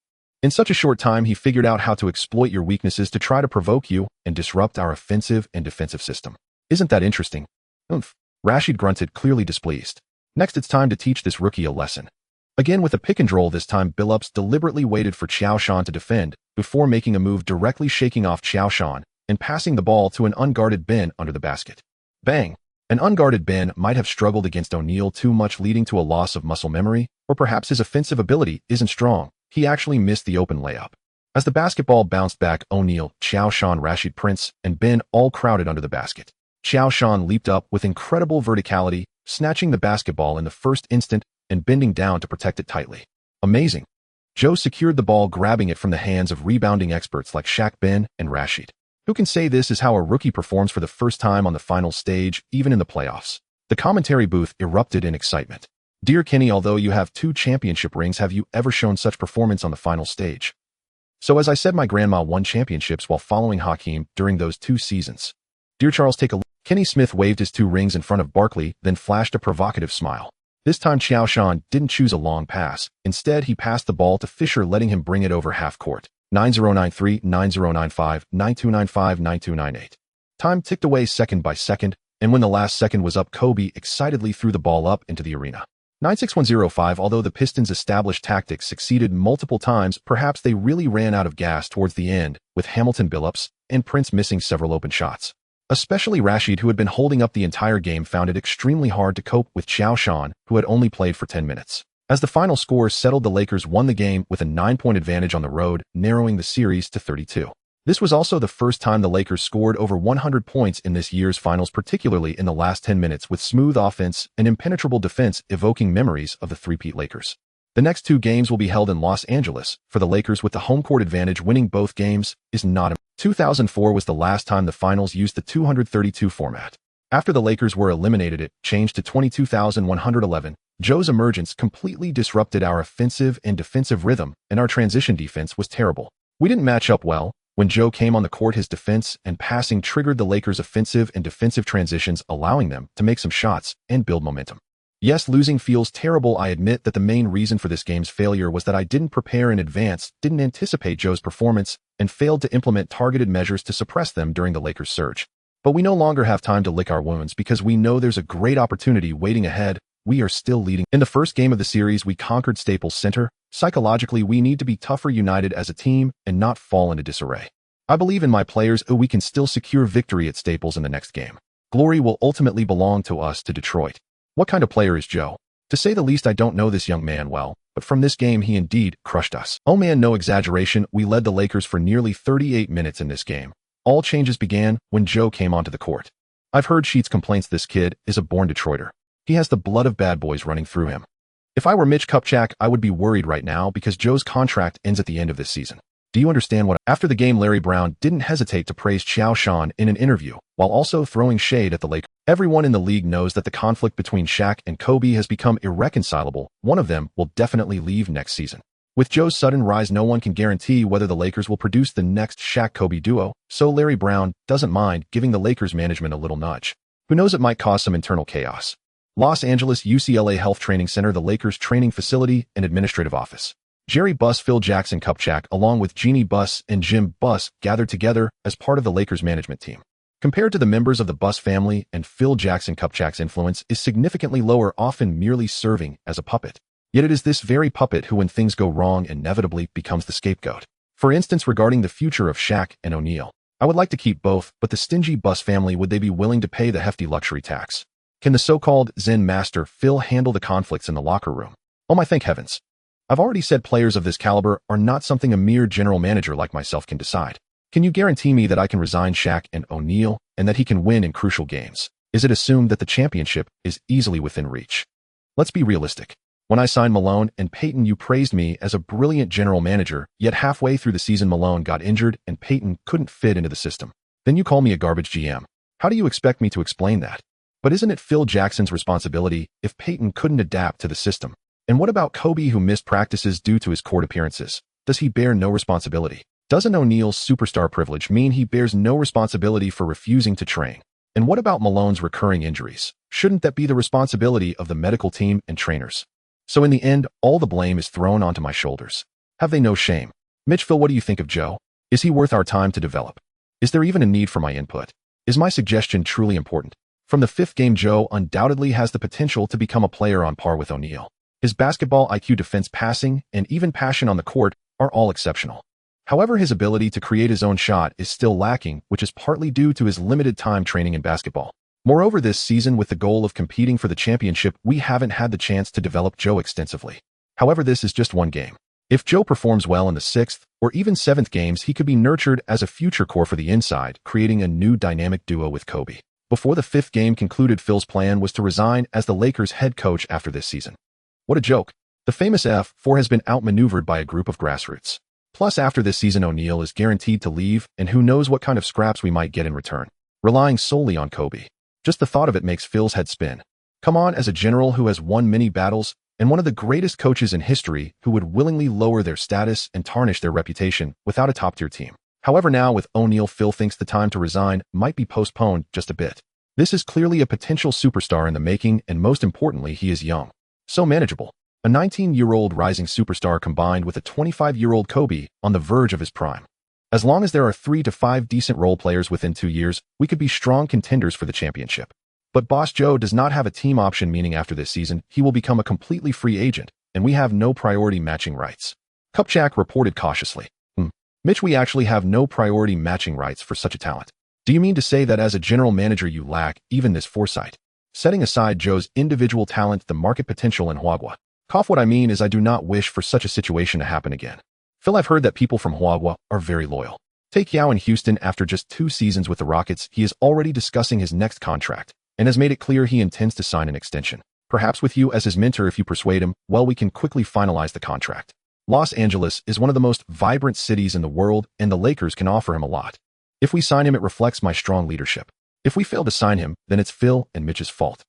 In such a short time, he figured out how to exploit your weaknesses to try to provoke you and disrupt our offensive and defensive system. Isn't that interesting? Oomph. Rashid grunted, clearly displeased. Next, it's time to teach this rookie a lesson. Again with a pick and roll this time, Billups deliberately waited for Qiao Shan to defend before making a move directly shaking off Qiao Shan and passing the ball to an unguarded Ben under the basket. Bang! An unguarded Ben might have struggled against O'Neal too much, leading to a loss of muscle memory, or perhaps his offensive ability isn't strong. He actually missed the open layup. As the basketball bounced back, O'Neal, Qiao Shan, Rashid, Prince, and Ben all crowded under the basket. Qiao Shan leaped up with incredible verticality, snatching the basketball in the first instant and bending down to protect it tightly. Amazing. Joe secured the ball, grabbing it from the hands of rebounding experts like Shaq, Ben, and Rashid. Who can say this is how a rookie performs for the first time on the final stage, even in the playoffs? The commentary booth erupted in excitement. Dear Kenny, although you have 2 championship rings, have you ever shown such performance on the final stage? So as I said, my grandma won championships while following Hakeem during those 2 seasons. Dear Charles, take a look. Kenny Smith waved his 2 rings in front of Barkley, then flashed a provocative smile. This time Qiao Shan didn't choose a long pass. Instead, he passed the ball to Fisher, letting him bring it over half court. 9093, 9095, 9295, 9298. Time ticked away second by second, and when the last second was up, Kobe excitedly threw the ball up into the arena. 96105. Although the Pistons' established tactics succeeded multiple times, perhaps they really ran out of gas towards the end, with Hamilton, Billups, and Prince missing several open shots. Especially Rashid, who had been holding up the entire game, found it extremely hard to cope with Qiao Shan, who had only played for 10 minutes. As the final score settled, the Lakers won the game with a 9-point advantage on the road, narrowing the series to 32. This was also the first time the Lakers scored over 100 points in this year's finals, particularly in the last 10 minutes, with smooth offense and impenetrable defense evoking memories of the three-peat Lakers. The next 2 games will be held in Los Angeles. For the Lakers, with the home court advantage, winning both games is not a 2004 was the last time the finals used the 232 format. After the Lakers were eliminated, it changed to 22,111. Joe's emergence completely disrupted our offensive and defensive rhythm, and our transition defense was terrible. We didn't match up well. When Joe came on the court, his defense and passing triggered the Lakers' offensive and defensive transitions, allowing them to make some shots and build momentum. Yes, losing feels terrible. I admit that the main reason for this game's failure was that I didn't prepare in advance, didn't anticipate Joe's performance, and failed to implement targeted measures to suppress them during the Lakers' surge. But we no longer have time to lick our wounds because we know there's a great opportunity waiting ahead. We are still leading. In the first game of the series, we conquered Staples Center. Psychologically, we need to be tougher, united as a team, and not fall into disarray. I believe in my players. We can still secure victory at Staples in the next game. Glory will ultimately belong to us, to Detroit. What kind of player is Joe? To say the least, I don't know this young man well, but from this game he indeed crushed us. Oh man, no exaggeration, we led the Lakers for nearly 38 minutes in this game. All changes began when Joe came onto the court. I've heard Sheets' complaints. This kid is a born Detroiter. He has the blood of bad boys running through him. If I were Mitch Kupchak, I would be worried right now because Joe's contract ends at the end of this season. Do you understand what? After the game, Larry Brown didn't hesitate to praise Qiao Shan in an interview, while also throwing shade at the Lakers. Everyone in the league knows that the conflict between Shaq and Kobe has become irreconcilable. One of them will definitely leave next season. With Joe's sudden rise, no one can guarantee whether the Lakers will produce the next Shaq-Kobe duo, so Larry Brown doesn't mind giving the Lakers management a little nudge. Who knows, it might cause some internal chaos. Los Angeles UCLA Health Training Center, the Lakers training facility and administrative office. Jerry Buss, Phil Jackson, Kupchak, along with Jeannie Buss and Jim Buss, gathered together as part of the Lakers management team. Compared to the members of the Buss family and Phil Jackson, Kupchak's influence is significantly lower, often merely serving as a puppet. Yet it is this very puppet who, when things go wrong, inevitably becomes the scapegoat. For instance, regarding the future of Shaq and O'Neal. I would like to keep both, but the stingy Buss family, would they be willing to pay the hefty luxury tax? Can the so-called Zen master Phil handle the conflicts in the locker room? Oh my, thank heavens. I've already said players of this caliber are not something a mere general manager like myself can decide. Can you guarantee me that I can resign Shaq and O'Neal and that he can win in crucial games? Is it assumed that the championship is easily within reach? Let's be realistic. When I signed Malone and Payton, you praised me as a brilliant general manager, yet halfway through the season Malone got injured and Payton couldn't fit into the system. Then you call me a garbage GM. How do you expect me to explain that? But isn't it Phil Jackson's responsibility if Peyton couldn't adapt to the system? And what about Kobe, who missed practices due to his court appearances? Does he bear no responsibility? Doesn't O'Neal's superstar privilege mean he bears no responsibility for refusing to train? And what about Malone's recurring injuries? Shouldn't that be the responsibility of the medical team and trainers? So in the end, all the blame is thrown onto my shoulders. Have they no shame? Mitch, Phil, what do you think of Joe? Is he worth our time to develop? Is there even a need for my input? Is my suggestion truly important? From the fifth game, Joe undoubtedly has the potential to become a player on par with O'Neal. His basketball IQ, defense, passing, and even passion on the court are all exceptional. However, his ability to create his own shot is still lacking, which is partly due to his limited time training in basketball. Moreover, this season, with the goal of competing for the championship, we haven't had the chance to develop Joe extensively. However, this is just one game. If Joe performs well in the sixth or even seventh games, he could be nurtured as a future core for the inside, creating a new dynamic duo with Kobe. Before the fifth game concluded, Phil's plan was to resign as the Lakers' head coach after this season. What a joke. The famous F4 has been outmaneuvered by a group of grassroots. Plus, after this season, O'Neal is guaranteed to leave, and who knows what kind of scraps we might get in return, relying solely on Kobe. Just the thought of it makes Phil's head spin. Come on, as a general who has won many battles, and one of the greatest coaches in history who would willingly lower their status and tarnish their reputation without a top-tier team. However, now with O'Neal, Phil thinks the time to resign might be postponed just a bit. This is clearly a potential superstar in the making, and most importantly, he is young. So manageable. A 19-year-old rising superstar combined with a 25-year-old Kobe on the verge of his prime. As long as there are 3 to 5 decent role players within 2 years, we could be strong contenders for the championship. But Boss Joe does not have a team option, meaning after this season, he will become a completely free agent, and we have no priority matching rights. Kupchak reported cautiously. Mitch, we actually have no priority matching rights for such a talent. Do you mean to say that as a general manager you lack even this foresight? Setting aside Joe's individual talent, the market potential in Huagua. What I mean is I do not wish for such a situation to happen again. Phil, I've heard that people from Huagua are very loyal. Take Yao in Houston. After just 2 seasons with the Rockets, he is already discussing his next contract and has made it clear he intends to sign an extension. Perhaps with you as his mentor, if you persuade him, well, we can quickly finalize the contract. Los Angeles is one of the most vibrant cities in the world, and the Lakers can offer him a lot. If we sign him, it reflects my strong leadership. If we fail to sign him, then it's Phil and Mitch's fault.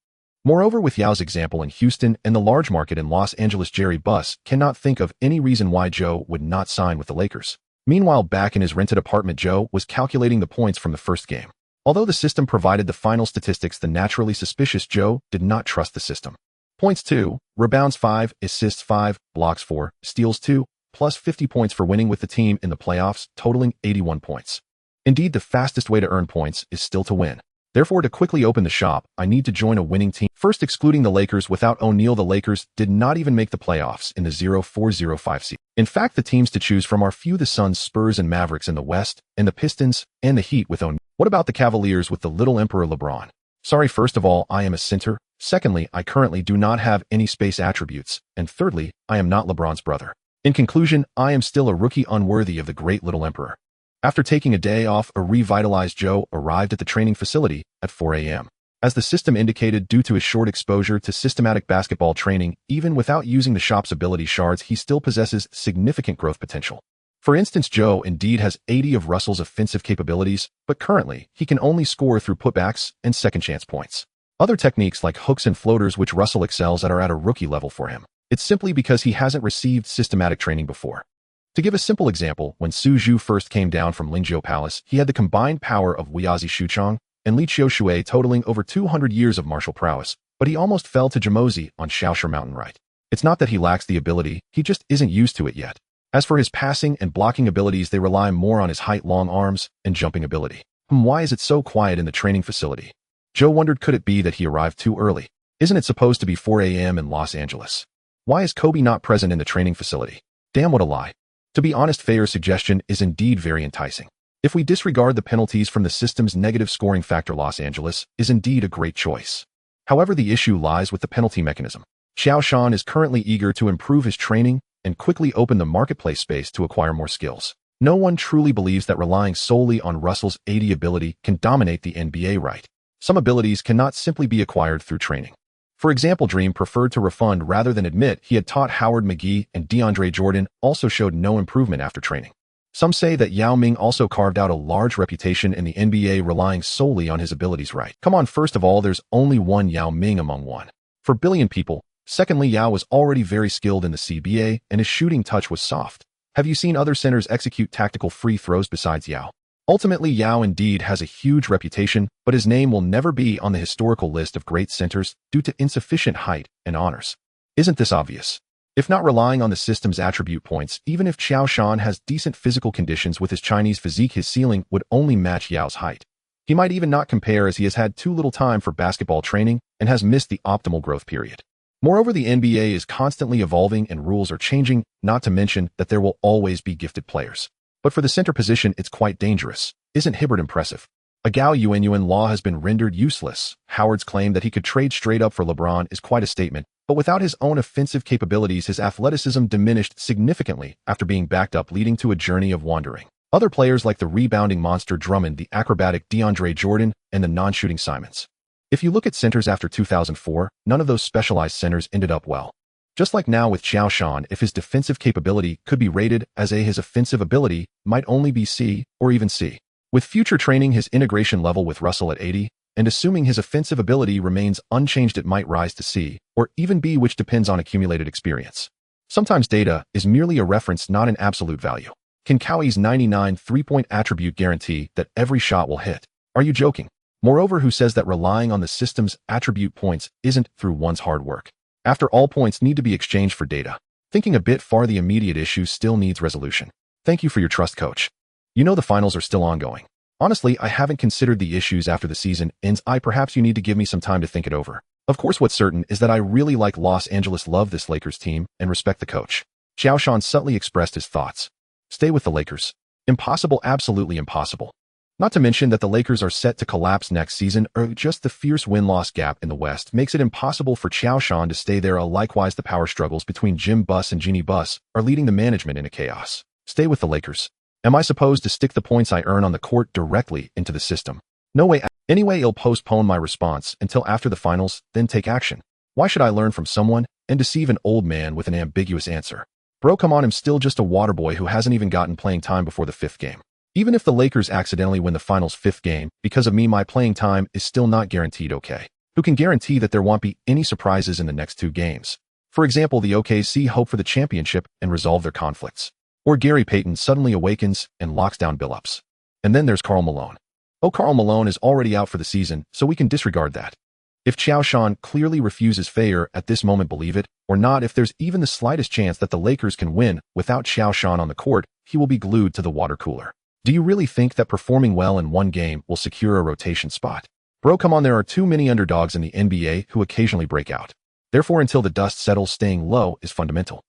Moreover, with Yao's example in Houston and the large market in Los Angeles, Jerry Buss cannot think of any reason why Joe would not sign with the Lakers. Meanwhile, back in his rented apartment, Joe was calculating the points from the first game. Although the system provided the final statistics, the naturally suspicious Joe did not trust the system. Points 2, rebounds 5, assists 5, blocks 4, steals 2, plus 50 points for winning with the team in the playoffs, totaling 81 points. Indeed, the fastest way to earn points is still to win. Therefore, to quickly open the shop, I need to join a winning team. First, excluding the Lakers, without O'Neal, the Lakers did not even make the playoffs in the 04-05 season. In fact, the teams to choose from are few: the Suns, Spurs, and Mavericks in the West, and the Pistons and the Heat with O'Neal. What about the Cavaliers with the little emperor LeBron? Sorry, first of all, I am a center. Secondly, I currently do not have any space attributes. And thirdly, I am not LeBron's brother. In conclusion, I am still a rookie unworthy of the great little emperor. After taking a day off, a revitalized Joe arrived at the training facility at 4 a.m. As the system indicated, due to his short exposure to systematic basketball training, even without using the shop's ability shards, he still possesses significant growth potential. For instance, Joe indeed has 80 of Russell's offensive capabilities, but currently, he can only score through putbacks and second chance points. Other techniques like hooks and floaters, which Russell excels at, are at a rookie level for him. It's simply because he hasn't received systematic training before. To give a simple example, when Su Zhu first came down from Lingzhou Palace, he had the combined power of Weizi Shuchong and Li Qiao, totaling over 200 years of martial prowess, but he almost fell to Jamozi on Shaosher Mountain right. It's not that he lacks the ability, he just isn't used to it yet. As for his passing and blocking abilities, they rely more on his height, long arms, and jumping ability. Why is it so quiet in the training facility? Joe wondered, could it be that he arrived too early? Isn't it supposed to be 4 a.m. in Los Angeles? Why is Kobe not present in the training facility? Damn, what a lie. To be honest, Fayer's suggestion is indeed very enticing. If we disregard the penalties from the system's negative scoring factor, Los Angeles is indeed a great choice. However, the issue lies with the penalty mechanism. Qiao Shan is currently eager to improve his training and quickly open the marketplace space to acquire more skills. No one truly believes that relying solely on Russell's 80 ability can dominate the NBA, right? Some abilities cannot simply be acquired through training. For example, Dream preferred to refund rather than admit he had taught Howard McGee, and DeAndre Jordan also showed no improvement after training. Some say that Yao Ming also carved out a large reputation in the NBA relying solely on his abilities. Right? Come on, first of all, there's only one Yao Ming among 1 billion people. Secondly, Yao was already very skilled in the CBA and his shooting touch was soft. Have you seen other centers execute tactical free throws besides Yao? Ultimately, Yao indeed has a huge reputation, but his name will never be on the historical list of great centers due to insufficient height and honors. Isn't this obvious? If not relying on the system's attribute points, even if Qiao Shan has decent physical conditions with his Chinese physique, his ceiling would only match Yao's height. He might even not compare as he has had too little time for basketball training and has missed the optimal growth period. Moreover, the NBA is constantly evolving and rules are changing, not to mention that there will always be gifted players. But for the center position, it's quite dangerous. Isn't Hibbert impressive? A Gao Yuanyuan law has been rendered useless. Howard's claim that he could trade straight up for LeBron is quite a statement, but without his own offensive capabilities, his athleticism diminished significantly after being backed up, leading to a journey of wandering. Other players like the rebounding monster Drummond, the acrobatic DeAndre Jordan, and the non-shooting Simons. If you look at centers after 2004, none of those specialized centers ended up well. Just like now with Qiao Shan, if his defensive capability could be rated as A, his offensive ability might only be C or even C. With future training, his integration level with Russell at 80, and assuming his offensive ability remains unchanged, it might rise to C or even B, which depends on accumulated experience. Sometimes data is merely a reference, not an absolute value. Can Kawhi's 99 three-point attribute guarantee that every shot will hit? Are you joking? Moreover, who says that relying on the system's attribute points isn't through one's hard work? After all, points need to be exchanged for data. Thinking a bit far, the immediate issue still needs resolution. Thank you for your trust, coach. You know the finals are still ongoing. Honestly, I haven't considered the issues after the season ends. Perhaps you need to give me some time to think it over. Of course, what's certain is that I really like Los Angeles, love this Lakers team, and respect the coach. Qiao Shan subtly expressed his thoughts. Stay with the Lakers. Impossible, absolutely impossible. Not to mention that the Lakers are set to collapse next season, or just the fierce win-loss gap in the West makes it impossible for Qiao Shan to stay there. Likewise, the power struggles between Jim Buss and Jeannie Buss are leading the management into chaos. Stay with the Lakers. Am I supposed to stick the points I earn on the court directly into the system? No way. Anyway, I'll postpone my response until after the finals, then take action. Why should I learn from someone and deceive an old man with an ambiguous answer? Bro, come on, I'm still just a water boy who hasn't even gotten playing time before the 5th game. Even if the Lakers accidentally win the finals 5th game, because of me, my playing time is still not guaranteed, okay? Who can guarantee that there won't be any surprises in the next 2 games? For example, the OKC hope for the championship and resolve their conflicts. Or Gary Payton suddenly awakens and locks down Billups. And then there's Karl Malone. Oh, Karl Malone is already out for the season, so we can disregard that. If Qiao Shan clearly refuses fair at this moment, believe it or not, if there's even the slightest chance that the Lakers can win without Qiao Shan on the court, he will be glued to the water cooler. Do you really think that performing well in one game will secure a rotation spot? Bro, come on, there are too many underdogs in the NBA who occasionally break out. Therefore, until the dust settles, staying low is fundamental.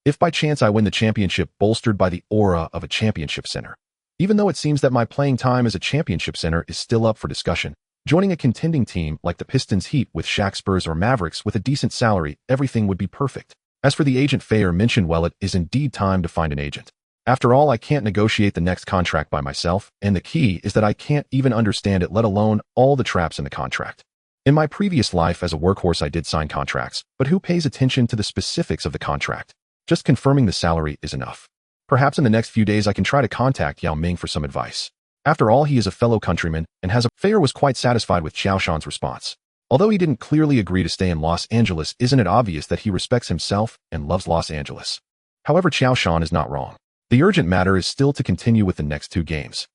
If by chance I win the championship bolstered by the aura of a championship center, even though it seems that my playing time as a championship center is still up for discussion, joining a contending team like the Pistons, Heat with Shaq, Spurs, or Mavericks with a decent salary, everything would be perfect. As for the agent Fayer mentioned, well, it is indeed time to find an agent. After all, I can't negotiate the next contract by myself, and the key is that I can't even understand it, let alone all the traps in the contract. In my previous life as a workhorse, I did sign contracts, but who pays attention to the specifics of the contract? Just confirming the salary is enough. Perhaps in the next few days I can try to contact Yao Ming for some advice. After all, he is a fellow countryman and has a Fayer was quite satisfied with Qiao Shan's response. Although he didn't clearly agree to stay in Los Angeles, isn't it obvious that he respects himself and loves Los Angeles? However, Qiao Shan is not wrong. The urgent matter is still to continue with the next 2 games.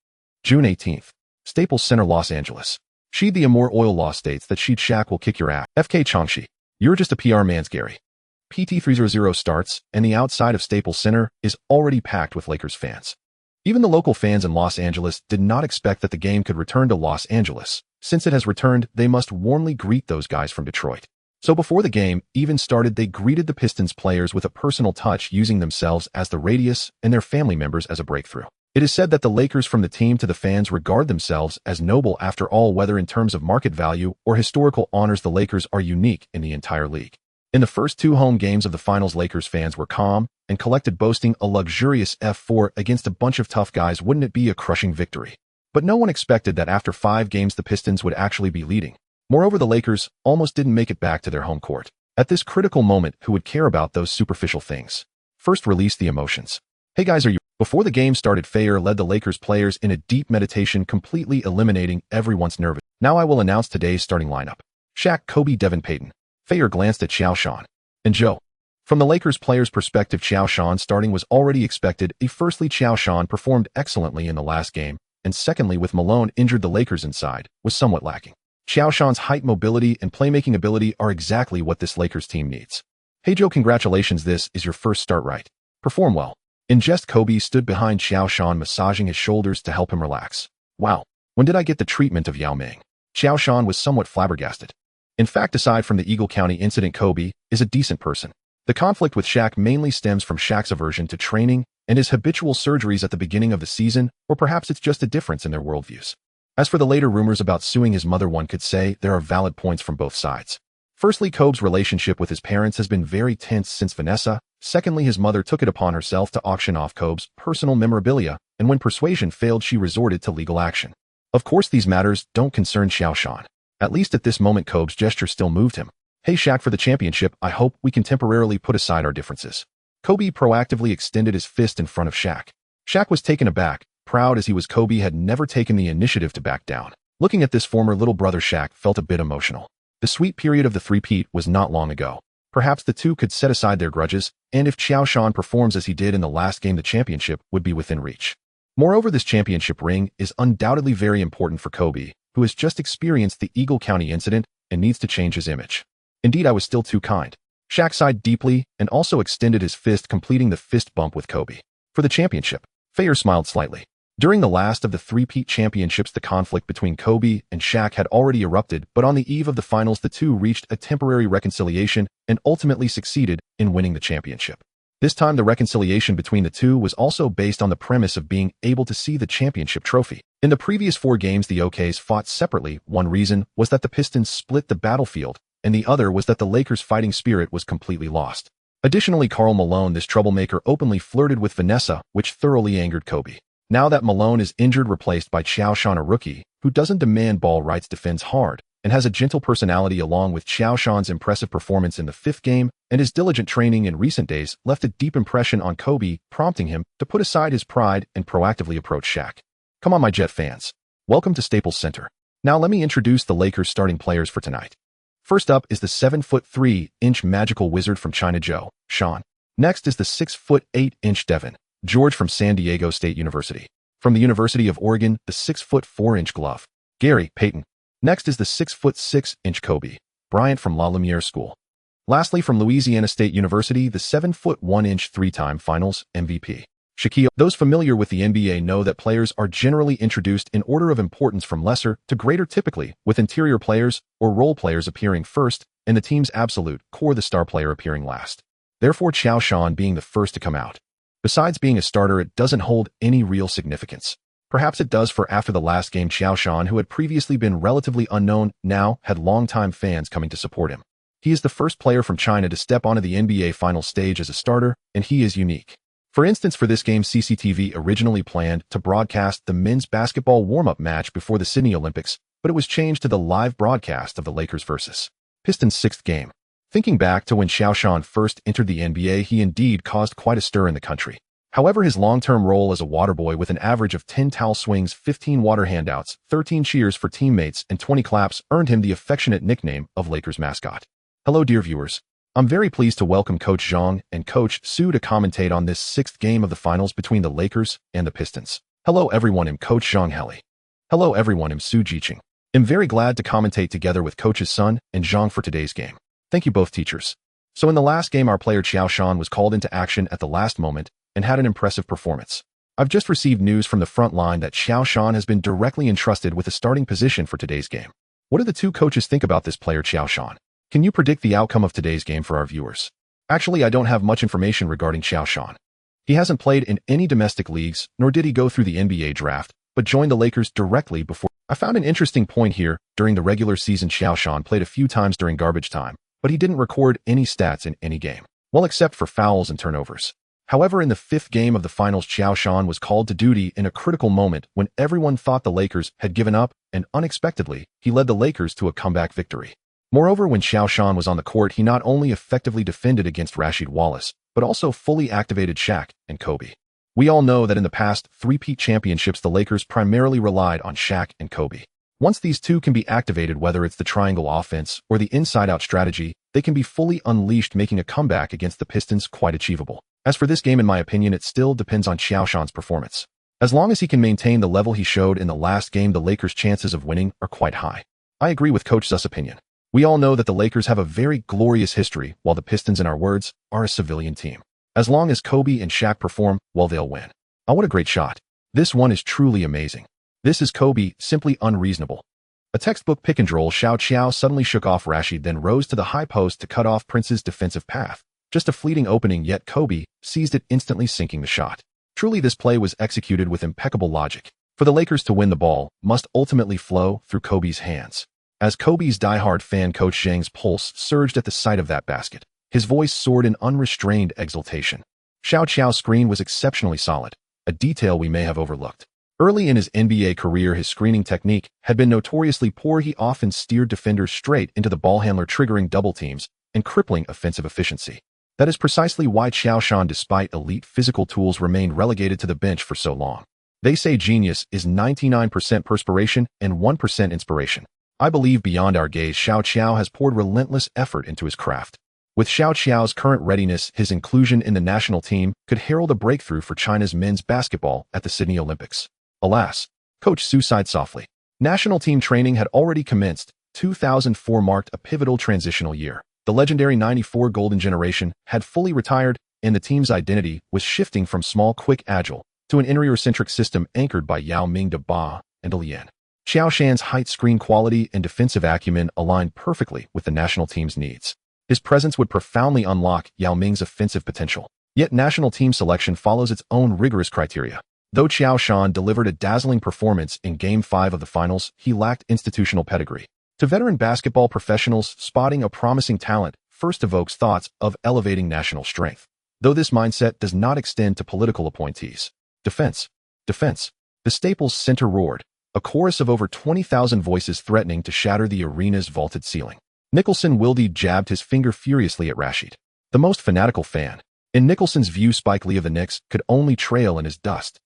June 18th. Staples Center, Los Angeles. Sheed the Amore Oil law states that Sheed Shaq will kick your ass. FK Changshi. You're just a PR man's Gary. PT 300 starts, and the outside of Staples Center is already packed with Lakers fans. Even the local fans in Los Angeles did not expect that the game could return to Los Angeles. Since it has returned, they must warmly greet those guys from Detroit. So before the game even started, they greeted the Pistons players with a personal touch, using themselves as the radius and their family members as a breakthrough. It is said that the Lakers, from the team to the fans, regard themselves as noble. After all, whether in terms of market value or historical honors, the Lakers are unique in the entire league. In the first 2 home games of the finals, Lakers fans were calm and collected, boasting a luxurious F4 against a bunch of tough guys. Wouldn't it be a crushing victory? But no one expected that after 5 games the Pistons would actually be leading. Moreover, the Lakers almost didn't make it back to their home court. At this critical moment, who would care about those superficial things? First, release the emotions. Hey guys, are you Before the game started, Fayer led the Lakers players in a deep meditation, completely eliminating everyone's nervous. Now I will announce today's starting lineup. Shaq, Kobe, Devin, Payton. Fayer glanced at Qiao Shan and Joe. From the Lakers players' perspective, Qiao Shan starting was already expected. Firstly, Qiao Shan performed excellently in the last game, and secondly, with Malone injured, the Lakers inside was somewhat lacking. Qiao Shan's height, mobility, and playmaking ability are exactly what this Lakers team needs. Hey Joe, congratulations, this is your first start, right? Perform well. In jest, Kobe stood behind Qiao Shan, massaging his shoulders to help him relax. Wow, when did I get the treatment of Yao Ming? Qiao Shan was somewhat flabbergasted. In fact, aside from the Eagle County incident, Kobe is a decent person. The conflict with Shaq mainly stems from Shaq's aversion to training and his habitual surgeries at the beginning of the season, or perhaps it's just a difference in their worldviews. As for the later rumors about suing his mother, one could say there are valid points from both sides. Firstly, Kobe's relationship with his parents has been very tense since Vanessa. Secondly, his mother took it upon herself to auction off Kobe's personal memorabilia, and when persuasion failed, she resorted to legal action. Of course, these matters don't concern Qiao Shan. At least at this moment, Kobe's gesture still moved him. Hey Shaq, for the championship, I hope we can temporarily put aside our differences. Kobe proactively extended his fist in front of Shaq. Shaq was taken aback. Proud as he was, Kobe had never taken the initiative to back down. Looking at this former little brother, Shaq felt a bit emotional. The sweet period of the three-peat was not long ago. Perhaps the two could set aside their grudges, and if Qiao Shan performs as he did in the last game, the championship would be within reach. Moreover, this championship ring is undoubtedly very important for Kobe, who has just experienced the Eagle County incident and needs to change his image. Indeed, I was still too kind. Shaq sighed deeply and also extended his fist, completing the fist bump with Kobe. For the championship, Fayer smiled slightly. During the last of the three-peat championships, the conflict between Kobe and Shaq had already erupted, but on the eve of the finals, the two reached a temporary reconciliation and ultimately succeeded in winning the championship. This time, the reconciliation between the two was also based on the premise of being able to see the championship trophy. In the previous 4 games, the OKs fought separately. One reason was that the Pistons split the battlefield, and the other was that the Lakers' fighting spirit was completely lost. Additionally, Karl Malone, this troublemaker, openly flirted with Vanessa, which thoroughly angered Kobe. Now that Malone is injured, replaced by Qiao Shan, a rookie who doesn't demand ball rights, defends hard, and has a gentle personality, along with Qiao Shan's impressive performance in the 5th game and his diligent training in recent days, left a deep impression on Kobe, prompting him to put aside his pride and proactively approach Shaq. Come on, my Jet fans. Welcome to Staples Center. Now let me introduce the Lakers' starting players for tonight. First up is the 7'3" magical wizard from China, Qiao Shan. Next is the 6'8" Devin George from San Diego State University. From the University of Oregon, the 6'4" glove Gary Payton. Next is the 6'6" Kobe Bryant from La Lumiere School. Lastly, from Louisiana State University, the 7'1" 3-time Finals MVP Shaquille. Those familiar with the NBA know that players are generally introduced in order of importance from lesser to greater, typically with interior players or role players appearing first and the team's absolute core, the star player, appearing last. Therefore, Qiao Shan being the first to come out. Besides being a starter, it doesn't hold any real significance. Perhaps it does, for after the last game, Qiao Shan, who had previously been relatively unknown, now had longtime fans coming to support him. He is the first player from China to step onto the NBA final stage as a starter, and he is unique. For instance, for this game, CCTV originally planned to broadcast the men's basketball warm-up match before the Sydney Olympics, but it was changed to the live broadcast of the Lakers vs. Pistons' 6th game. Thinking back to when Qiao Shan first entered the NBA, he indeed caused quite a stir in the country. However, his long-term role as a water boy, with an average of 10 towel swings, 15 water handouts, 13 cheers for teammates, and 20 claps, earned him the affectionate nickname of Lakers mascot. Hello, dear viewers. I'm very pleased to welcome Coach Zhang and Coach Su to commentate on this 6th game of the finals between the Lakers and the Pistons. Hello everyone, I'm Coach Zhang Heli. Hello everyone, I'm Su Jiqing. I'm very glad to commentate together with Coaches Sun and Zhang for today's game. Thank you both, teachers. So in the last game, our player Qiao Shan was called into action at the last moment and had an impressive performance. I've just received news from the front line that Qiao Shan has been directly entrusted with the starting position for today's game. What do the two coaches think about this player Qiao Shan? Can you predict the outcome of today's game for our viewers? Actually, I don't have much information regarding Qiao Shan. He hasn't played in any domestic leagues, nor did he go through the NBA draft, but joined the Lakers directly before. I found an interesting point here. During the regular season, Qiao Shan played a few times during garbage time, but he didn't record any stats in any game, well, except for fouls and turnovers. However, in the 5th game of the finals, Qiao Shan was called to duty in a critical moment when everyone thought the Lakers had given up, and unexpectedly, he led the Lakers to a comeback victory. Moreover, when Qiao Shan was on the court, he not only effectively defended against Rasheed Wallace, but also fully activated Shaq and Kobe. We all know that in the past three-peat championships, the Lakers primarily relied on Shaq and Kobe. Once these two can be activated, whether it's the triangle offense or the inside-out strategy, they can be fully unleashed, making a comeback against the Pistons quite achievable. As for this game, in my opinion, it still depends on Qiao Shan's performance. As long as he can maintain the level he showed in the last game, the Lakers' chances of winning are quite high. I agree with Coach Zu's opinion. We all know that the Lakers have a very glorious history, while the Pistons, in our words, are a civilian team. As long as Kobe and Shaq perform, well, they'll win. Oh, what a great shot. This one is truly amazing. This is Kobe, simply unreasonable. A textbook pick and roll. Qiao suddenly shook off Rashid, then rose to the high post to cut off Prince's defensive path. Just a fleeting opening, yet Kobe seized it, instantly sinking the shot. Truly, this play was executed with impeccable logic. For the Lakers to win, the ball must ultimately flow through Kobe's hands. As Kobe's diehard fan, Coach Zhang's pulse surged at the sight of that basket. His voice soared in unrestrained exultation. Qiao's screen was exceptionally solid, a detail we may have overlooked. Early in his NBA career, his screening technique had been notoriously poor. He often steered defenders straight into the ball handler, triggering double teams and crippling offensive efficiency. That is precisely why Qiao Shan, despite elite physical tools, remained relegated to the bench for so long. They say genius is 99% perspiration and 1% inspiration. I believe beyond our gaze, Qiao has poured relentless effort into his craft. With Qiao's current readiness, his inclusion in the national team could herald a breakthrough for China's men's basketball at the Sydney Olympics. Alas, Coach Su sighed softly. National team training had already commenced. 2004 marked a pivotal transitional year. The legendary '94 Golden Generation had fully retired, and the team's identity was shifting from small, quick, agile to an interior-centric system anchored by Yao Ming, and Lian. Qiao Shan's height, screen quality, and defensive acumen aligned perfectly with the national team's needs. His presence would profoundly unlock Yao Ming's offensive potential. Yet national team selection follows its own rigorous criteria. Though Qiao Shan delivered a dazzling performance in Game 5 of the finals, he lacked institutional pedigree. To veteran basketball professionals, spotting a promising talent first evokes thoughts of elevating national strength. Though this mindset does not extend to political appointees. Defense. Defense. The Staples Center roared, a chorus of over 20,000 voices threatening to shatter the arena's vaulted ceiling. Nicholson Wilde jabbed his finger furiously at Rashid, the most fanatical fan. In Nicholson's view, Spike Lee of the Knicks could only trail in his dust.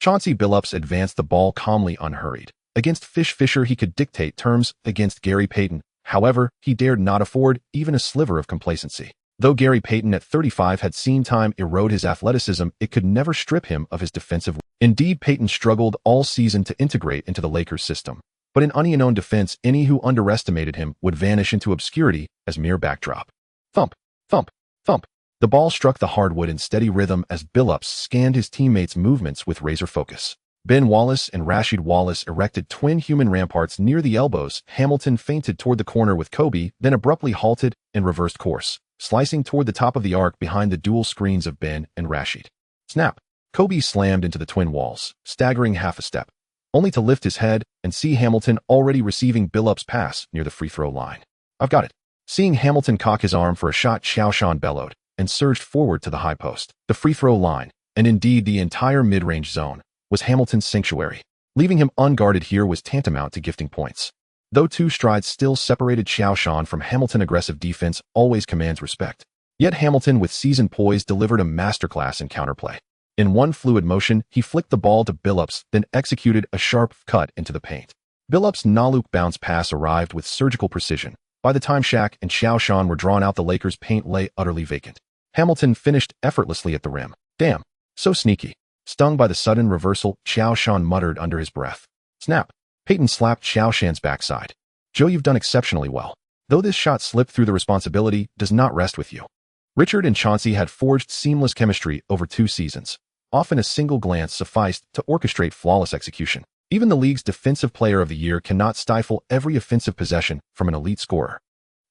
Chauncey Billups advanced the ball calmly, unhurried. Against Fisher, he could dictate terms. Against Gary Payton, however, he dared not afford even a sliver of complacency. Though Gary Payton at 35 had seen time erode his athleticism, it could never strip him of his defensive. Indeed, Payton struggled all season to integrate into the Lakers system. But in unknown defense, any who underestimated him would vanish into obscurity as mere backdrop. Thump, thump, thump. The ball struck the hardwood in steady rhythm as Billups scanned his teammates' movements with razor focus. Ben Wallace and Rasheed Wallace erected twin human ramparts near the elbows. Hamilton feinted toward the corner with Kobe, then abruptly halted and reversed course, slicing toward the top of the arc behind the dual screens of Ben and Rasheed. Snap! Kobe slammed into the twin walls, staggering half a step, only to lift his head and see Hamilton already receiving Billups' pass near the free throw line. I've got it. Seeing Hamilton cock his arm for a shot, Qiao Shan bellowed and surged forward to the high post. The free throw line, and indeed the entire mid-range zone, was Hamilton's sanctuary. Leaving him unguarded here was tantamount to gifting points. Though 2 strides still separated Qiao Shan from Hamilton, aggressive defense always commands respect. Yet Hamilton, with seasoned poise, delivered a masterclass in counterplay. In one fluid motion, he flicked the ball to Billups, then executed a sharp cut into the paint. Billups' Naluk bounce pass arrived with surgical precision. By the time Shaq and Qiao Shan were drawn out, the Lakers' paint lay utterly vacant. Hamilton finished effortlessly at the rim. Damn, so sneaky. Stung by the sudden reversal, Qiao Shan muttered under his breath. Snap! Payton slapped Qiao Shan's backside. Joe, you've done exceptionally well. Though this shot slipped through, the responsibility does not rest with you. Richard and Chauncey had forged seamless chemistry over 2 seasons. Often a single glance sufficed to orchestrate flawless execution. Even the league's Defensive Player of the Year cannot stifle every offensive possession from an elite scorer.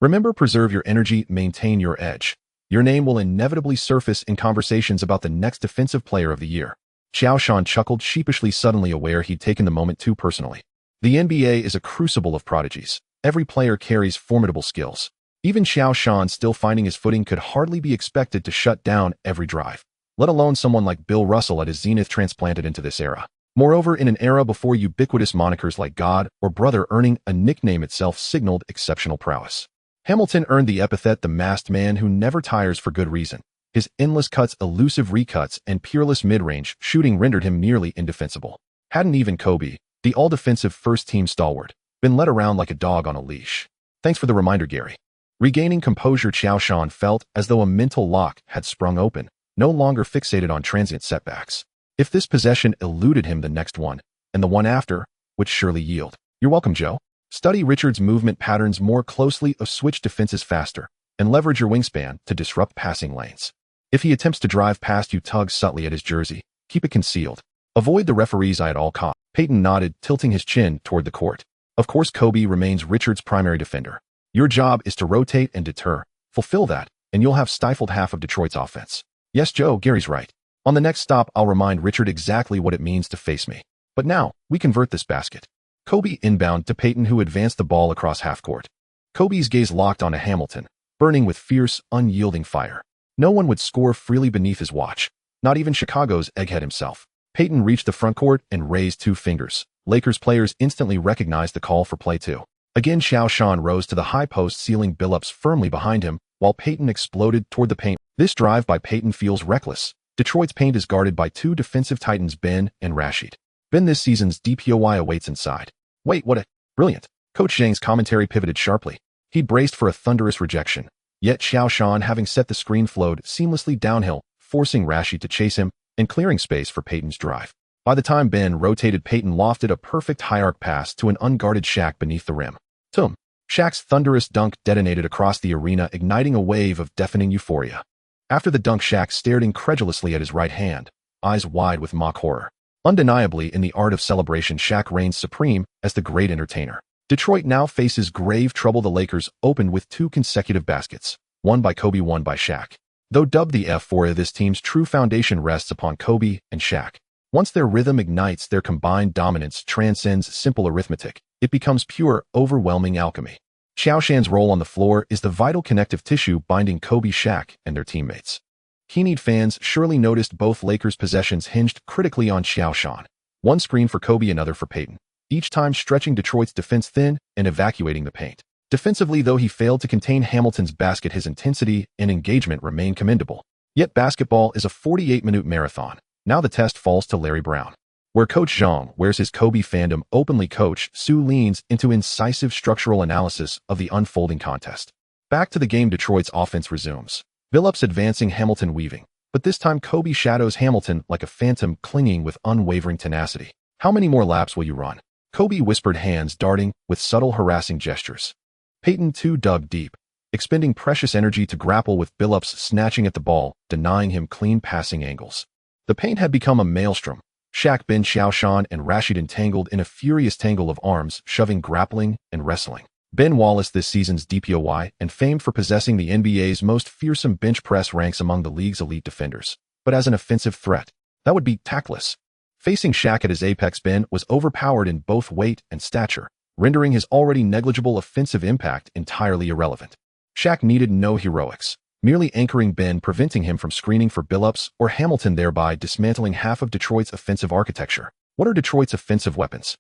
Remember, preserve your energy, maintain your edge. Your name will inevitably surface in conversations about the next Defensive Player of the Year. Qiao Shan chuckled sheepishly, suddenly aware he'd taken the moment too personally. The NBA is a crucible of prodigies. Every player carries formidable skills. Even Qiao Shan, still finding his footing, could hardly be expected to shut down every drive, let alone someone like Bill Russell at his zenith, transplanted into this era. Moreover, in an era before ubiquitous monikers like God or Brother, earning a nickname itself signaled exceptional prowess. Hamilton earned the epithet the masked man who never tires for good reason. His endless cuts, elusive recuts, and peerless mid-range shooting rendered him nearly indefensible. Hadn't even Kobe, the all-defensive first-team stalwart, been led around like a dog on a leash. Thanks for the reminder, Gary. Regaining composure, Qiao Shan felt as though a mental lock had sprung open, no longer fixated on transient setbacks. If this possession eluded him, the next one, and the one after, would surely yield. You're welcome, Joe. Study Richard's movement patterns more closely, switch defenses faster, and leverage your wingspan to disrupt passing lanes. If he attempts to drive past you, tug subtly at his jersey. Keep it concealed. Avoid the referee's eye at all costs. Peyton nodded, tilting his chin toward the court. Of course, Kobe remains Richard's primary defender. Your job is to rotate and deter. Fulfill that, and you'll have stifled half of Detroit's offense. Yes, Joe, Gary's right. On the next stop, I'll remind Richard exactly what it means to face me. But now, we convert this basket. Kobe inbound to Peyton, who advanced the ball across half-court. Kobe's gaze locked onto Hamilton, burning with fierce, unyielding fire. No one would score freely beneath his watch, not even Chicago's egghead himself. Peyton reached the front court and raised 2 fingers. Lakers players instantly recognized the call for play 2. Again, Qiao Shan rose to the high post, sealing Billups firmly behind him, while Peyton exploded toward the paint. This drive by Peyton feels reckless. Detroit's paint is guarded by 2 defensive titans, Ben and Rashid. Ben, this season's DPOY, awaits inside. Wait, what a... Brilliant. Coach Zhang's commentary pivoted sharply. He braced for a thunderous rejection. Yet Qiao Shan, having set the screen, flowed seamlessly downhill, forcing Rashid to chase him and clearing space for Peyton's drive. By the time Ben rotated, Peyton lofted a perfect high-arc pass to an unguarded Shaq beneath the rim. Tum. Shaq's thunderous dunk detonated across the arena, igniting a wave of deafening euphoria. After the dunk, Shaq stared incredulously at his right hand, eyes wide with mock horror. Undeniably, in the art of celebration, Shaq reigns supreme as the great entertainer. Detroit now faces grave trouble. The Lakers opened with 2 consecutive baskets, one by Kobe, one by Shaq. Though dubbed the F4, this team's true foundation rests upon Kobe and Shaq. Once their rhythm ignites, their combined dominance transcends simple arithmetic. It becomes pure, overwhelming alchemy. Qiao Shan's role on the floor is the vital connective tissue binding Kobe, Shaq, and their teammates. Keen-eyed fans surely noticed both Lakers' possessions hinged critically on Qiao Shan. One screen for Kobe, another for Peyton, each time stretching Detroit's defense thin and evacuating the paint. Defensively, though he failed to contain Hamilton's basket, his intensity and engagement remain commendable. Yet basketball is a 48-minute marathon. Now the test falls to Larry Brown. Where Coach Zhang wears his Kobe fandom openly, Coach Su leans into incisive structural analysis of the unfolding contest. Back to the game, Detroit's offense resumes. Billups advancing, Hamilton weaving. But this time Kobe shadows Hamilton like a phantom, clinging with unwavering tenacity. How many more laps will you run? Kobe whispered, hands darting with subtle harassing gestures. Peyton too dug deep, expending precious energy to grapple with Billups, snatching at the ball, denying him clean passing angles. The paint had become a maelstrom. Shaq, Ben, Qiao Shan, and Rashid entangled in a furious tangle of arms, shoving, grappling, and wrestling. Ben Wallace, this season's DPOY, and famed for possessing the NBA's most fearsome bench press, ranks among the league's elite defenders. But as an offensive threat, that would be tactless. Facing Shaq at his apex, Ben was overpowered in both weight and stature, rendering his already negligible offensive impact entirely irrelevant. Shaq needed no heroics, merely anchoring Ben, preventing him from screening for Billups or Hamilton, thereby dismantling half of Detroit's offensive architecture. What are Detroit's offensive weapons?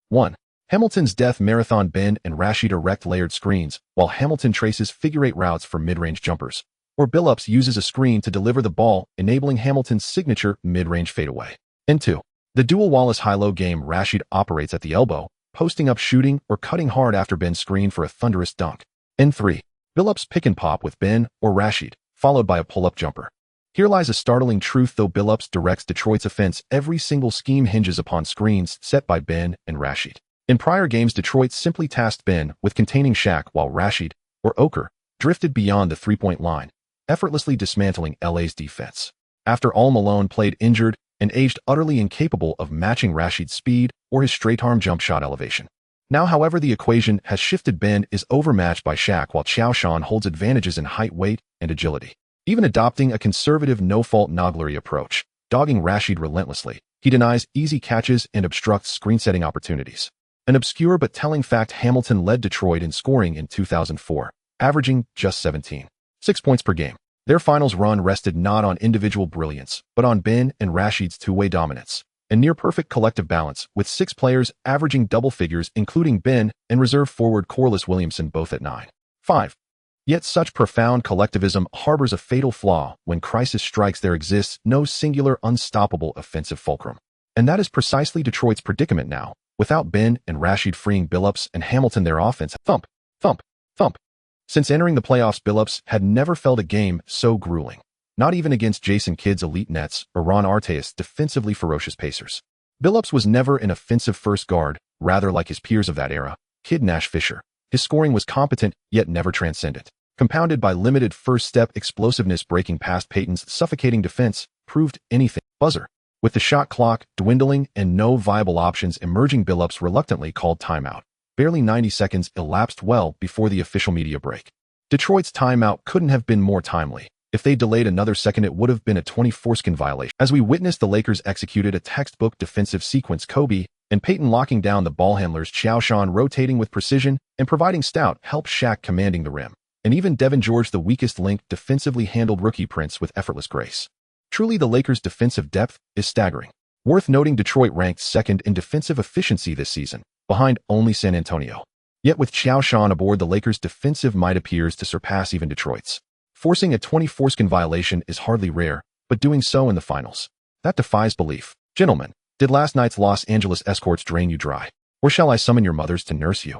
1. Hamilton's death marathon. Ben and Rashid erect layered screens, while Hamilton traces figure-8 routes for mid-range jumpers. Or Billups uses a screen to deliver the ball, enabling Hamilton's signature mid-range fadeaway. And 2. The dual Wallace high-low game. Rashid operates at the elbow, posting up, shooting, or cutting hard after Ben's screen for a thunderous dunk. And 3. Billups pick and pop with Ben or Rashid, followed by a pull-up jumper. Here lies a startling truth. Though Billups directs Detroit's offense, every single scheme hinges upon screens set by Ben and Rashid. In prior games, Detroit simply tasked Ben with containing Shaq, while Rashid, or Oker, drifted beyond the three-point line, effortlessly dismantling LA's defense. After Al Malone played injured and aged, utterly incapable of matching Rashid's speed or his straight-arm jump shot elevation. Now, however, the equation has shifted. Ben is overmatched by Shaq, while Qiao Shan holds advantages in height, weight, and agility. Even adopting a conservative no-fault Noglery approach, dogging Rashid relentlessly, he denies easy catches and obstructs screen-setting opportunities. An obscure but telling fact: Hamilton led Detroit in scoring in 2004, averaging just 17.6 points per game. Their finals run rested not on individual brilliance, but on Ben and Rashid's two-way dominance, and near-perfect collective balance, with 6 players averaging double figures, including Ben and reserve forward Corliss Williamson, both at 9.5. Yet such profound collectivism harbors a fatal flaw. When crisis strikes, there exists no singular, unstoppable offensive fulcrum. And that is precisely Detroit's predicament now. Without Ben and Rashid freeing Billups and Hamilton, their offense thump, thump, thump. Since entering the playoffs, Billups had never felt a game so grueling. Not even against Jason Kidd's elite Nets or Ron Artest's defensively ferocious Pacers. Billups was never an offensive first guard, rather like his peers of that era, Kidd, Nash, Fisher. His scoring was competent, yet never transcendent. Compounded by limited first-step explosiveness, breaking past Payton's suffocating defense proved anything. Buzzer. With the shot clock dwindling and no viable options emerging, Billups reluctantly called timeout. Barely 90 seconds elapsed well before the official media break. Detroit's timeout couldn't have been more timely. If they delayed another second, it would have been a 24-second violation. As we witnessed, the Lakers executed a textbook defensive sequence, Kobe and Payton locking down the ball handlers, Qiao Shan rotating with precision and providing stout help, Shaq commanding the rim. And even Devin George, the weakest link, defensively handled rookie Prince with effortless grace. Truly, the Lakers' defensive depth is staggering. Worth noting, Detroit ranked second in defensive efficiency this season, behind only San Antonio. Yet with Qiao Shan aboard, the Lakers' defensive might appears to surpass even Detroit's. Forcing a 24-second violation is hardly rare, but doing so in the finals, that defies belief. Gentlemen, did last night's Los Angeles escorts drain you dry? Or shall I summon your mothers to nurse you?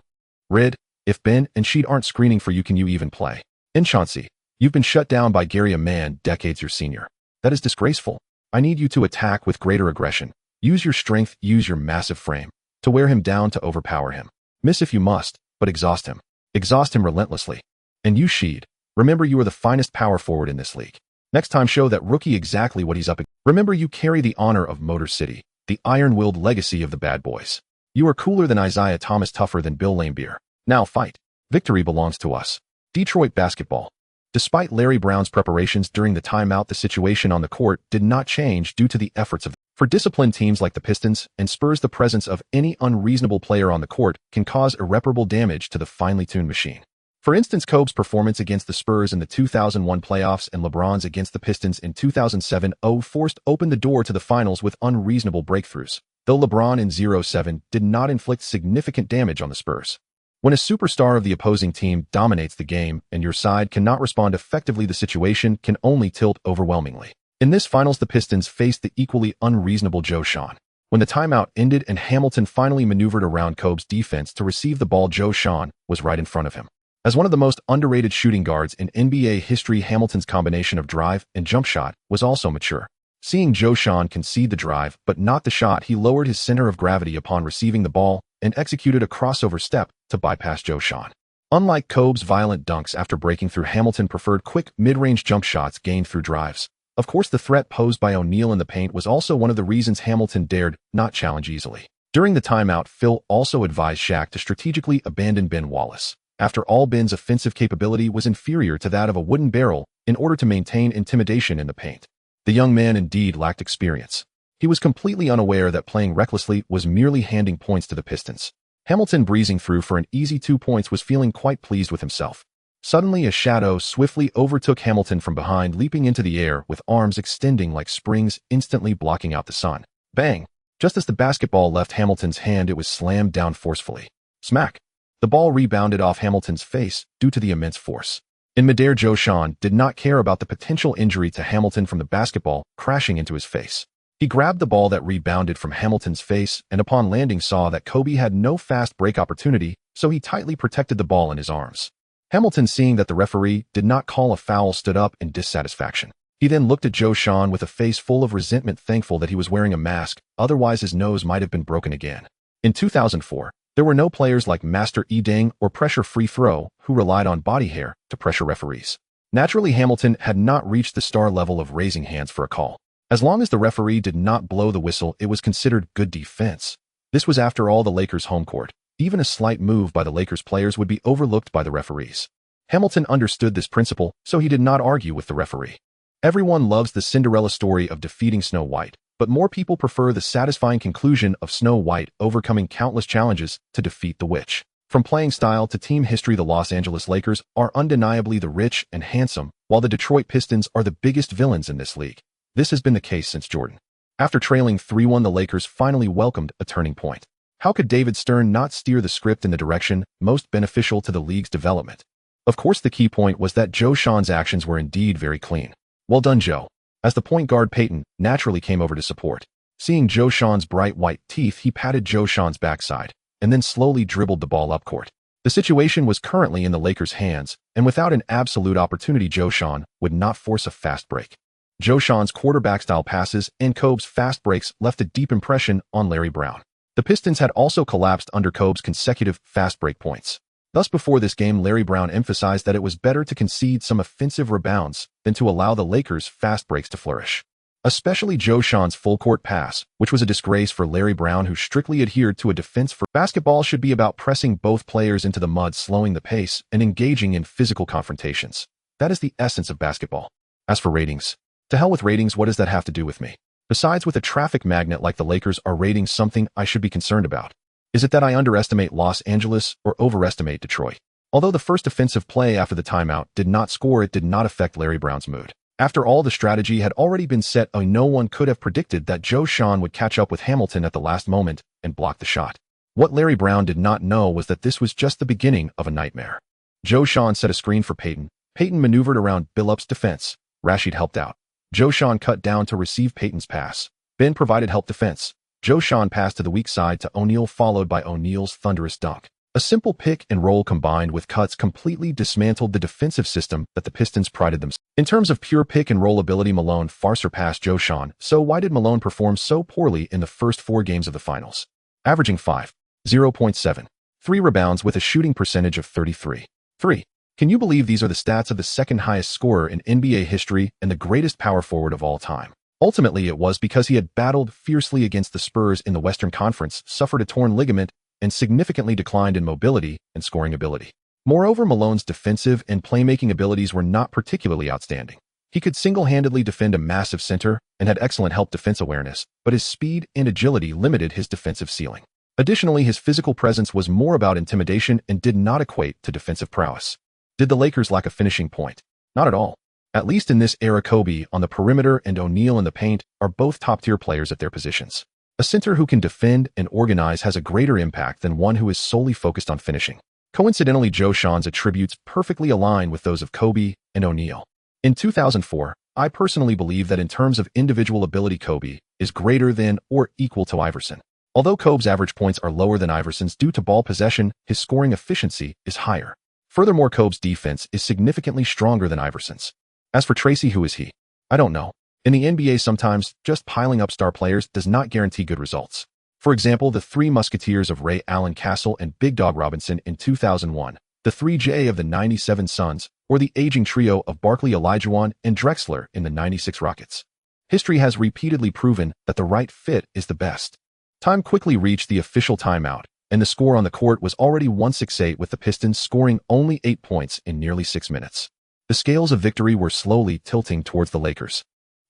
Rid, if Ben and Sheed aren't screening for you, can you even play? In Chauncey, you've been shut down by Gary, a man decades your senior. That is disgraceful. I need you to attack with greater aggression. Use your strength, use your massive frame, to wear him down, to overpower him. Miss if you must, but exhaust him. Exhaust him relentlessly. And you, Sheed, remember you are the finest power forward in this league. Next time, show that rookie exactly what he's up against. Remember, you carry the honor of Motor City, the iron-willed legacy of the bad boys. You are cooler than Isaiah Thomas, tougher than Bill Laimbeer. Now fight. Victory belongs to us. Detroit basketball. Despite Larry Brown's preparations during the timeout, the situation on the court did not change due to the efforts of For disciplined teams like the Pistons and Spurs, the presence of any unreasonable player on the court can cause irreparable damage to the finely tuned machine. For instance, Kobe's performance against the Spurs in the 2001 playoffs and LeBron's against the Pistons in 2007-08 forced open the door to the finals with unreasonable breakthroughs, though LeBron in 07 did not inflict significant damage on the Spurs. When a superstar of the opposing team dominates the game and your side cannot respond effectively, the situation can only tilt overwhelmingly. In this finals, the Pistons faced the equally unreasonable Yao Ming. When the timeout ended and Hamilton finally maneuvered around Kobe's defense to receive the ball, Yao Ming was right in front of him. As one of the most underrated shooting guards in NBA history, Hamilton's combination of drive and jump shot was also mature. Seeing Yao Ming concede the drive but not the shot, he lowered his center of gravity upon receiving the ball and executed a crossover step to bypass Yao Ming. Unlike Kobe's violent dunks after breaking through, Hamilton preferred quick, mid-range jump shots gained through drives. Of course, the threat posed by O'Neal in the paint was also one of the reasons Hamilton dared not challenge easily. During the timeout, Phil also advised Shaq to strategically abandon Ben Wallace. After all, Ben's offensive capability was inferior to that of a wooden barrel in order to maintain intimidation in the paint. The young man indeed lacked experience. He was completely unaware that playing recklessly was merely handing points to the Pistons. Hamilton, breezing through for an easy 2 points, was feeling quite pleased with himself. Suddenly, a shadow swiftly overtook Hamilton from behind, leaping into the air with arms extending like springs, instantly blocking out the sun. Bang! Just as the basketball left Hamilton's hand, it was slammed down forcefully. Smack! The ball rebounded off Hamilton's face due to the immense force. In midair, Yao Ming did not care about the potential injury to Hamilton from the basketball crashing into his face. He grabbed the ball that rebounded from Hamilton's face and upon landing saw that Kobe had no fast break opportunity, so he tightly protected the ball in his arms. Hamilton, seeing that the referee did not call a foul, stood up in dissatisfaction. He then looked at Yao Ming with a face full of resentment, thankful that he was wearing a mask, otherwise his nose might have been broken again. In 2004, there were no players like Master Deng or Pressure Free Throw who relied on body hair to pressure referees. Naturally, Hamilton had not reached the star level of raising hands for a call. As long as the referee did not blow the whistle, it was considered good defense. This was, after all, the Lakers' home court. Even a slight move by the Lakers players would be overlooked by the referees. Hamilton understood this principle, so he did not argue with the referee. Everyone loves the Cinderella story of defeating Snow White, but more people prefer the satisfying conclusion of Snow White overcoming countless challenges to defeat the witch. From playing style to team history, the Los Angeles Lakers are undeniably the rich and handsome, while the Detroit Pistons are the biggest villains in this league. This has been the case since Jordan. After trailing 3-1, the Lakers finally welcomed a turning point. How could David Stern not steer the script in the direction most beneficial to the league's development? Of course, the key point was that Qiao Shan's actions were indeed very clean. Well done, Joe. As the point guard, Peyton naturally came over to support. Seeing Qiao Shan's bright white teeth, he patted Qiao Shan's backside and then slowly dribbled the ball up court. The situation was currently in the Lakers' hands, and without an absolute opportunity, Qiao Shan would not force a fast break. Qiao Shan's quarterback-style passes and Kobe's fast breaks left a deep impression on Larry Brown. The Pistons had also collapsed under Kobe's consecutive fast break points. Thus, before this game, Larry Brown emphasized that it was better to concede some offensive rebounds than to allow the Lakers' fast breaks to flourish. Especially Qiao Shan's full-court pass, which was a disgrace for Larry Brown, who strictly adhered to a defense for basketball should be about pressing both players into the mud, slowing the pace, and engaging in physical confrontations. That is the essence of basketball. As for ratings, to hell with ratings, what does that have to do with me? Besides, with a traffic magnet like the Lakers, are ratings something I should be concerned about? Is it that I underestimate Los Angeles or overestimate Detroit? Although the first offensive play after the timeout did not score, it did not affect Larry Brown's mood. After all, the strategy had already been set. No one could have predicted that Qiao Shan would catch up with Hamilton at the last moment and block the shot. What Larry Brown did not know was that this was just the beginning of a nightmare. Qiao Shan set a screen for Peyton. Peyton maneuvered around Billup's defense. Rashid helped out. Qiao Shan cut down to receive Peyton's pass. Ben provided help defense. Qiao Shan passed to the weak side to O'Neal, followed by O'Neal's thunderous dunk. A simple pick and roll combined with cuts completely dismantled the defensive system that the Pistons prided themselves. In terms of pure pick and roll ability, Malone far surpassed Qiao Shan. So why did Malone perform so poorly in the first 4 games of the finals? Averaging 0.7, 3 rebounds with a shooting percentage of 33.3. Can you believe these are the stats of the second highest scorer in NBA history and the greatest power forward of all time? Ultimately, it was because he had battled fiercely against the Spurs in the Western Conference, suffered a torn ligament, and significantly declined in mobility and scoring ability. Moreover, Malone's defensive and playmaking abilities were not particularly outstanding. He could single-handedly defend a massive center and had excellent help defense awareness, but his speed and agility limited his defensive ceiling. Additionally, his physical presence was more about intimidation and did not equate to defensive prowess. Did the Lakers lack a finishing point? Not at all. At least in this era, Kobe on the perimeter and O'Neal in the paint are both top-tier players at their positions. A center who can defend and organize has a greater impact than one who is solely focused on finishing. Coincidentally, Qiao Shan's attributes perfectly align with those of Kobe and O'Neal. In 2004, I personally believe that in terms of individual ability, Kobe is greater than or equal to Iverson. Although Kobe's average points are lower than Iverson's due to ball possession, his scoring efficiency is higher. Furthermore, Kobe's defense is significantly stronger than Iverson's. As for Tracy, who is he? I don't know. In the NBA, sometimes just piling up star players does not guarantee good results. For example, the 3 Musketeers of Ray Allen Castle and Big Dog Robinson in 2001, the 3J of the 97 Suns, or the aging trio of Barkley, Olajuwon, and Drexler in the 96 Rockets. History has repeatedly proven that the right fit is the best. Time quickly reached the official timeout, and the score on the court was already 168, with the Pistons scoring only 8 points in nearly 6 minutes. The scales of victory were slowly tilting towards the Lakers.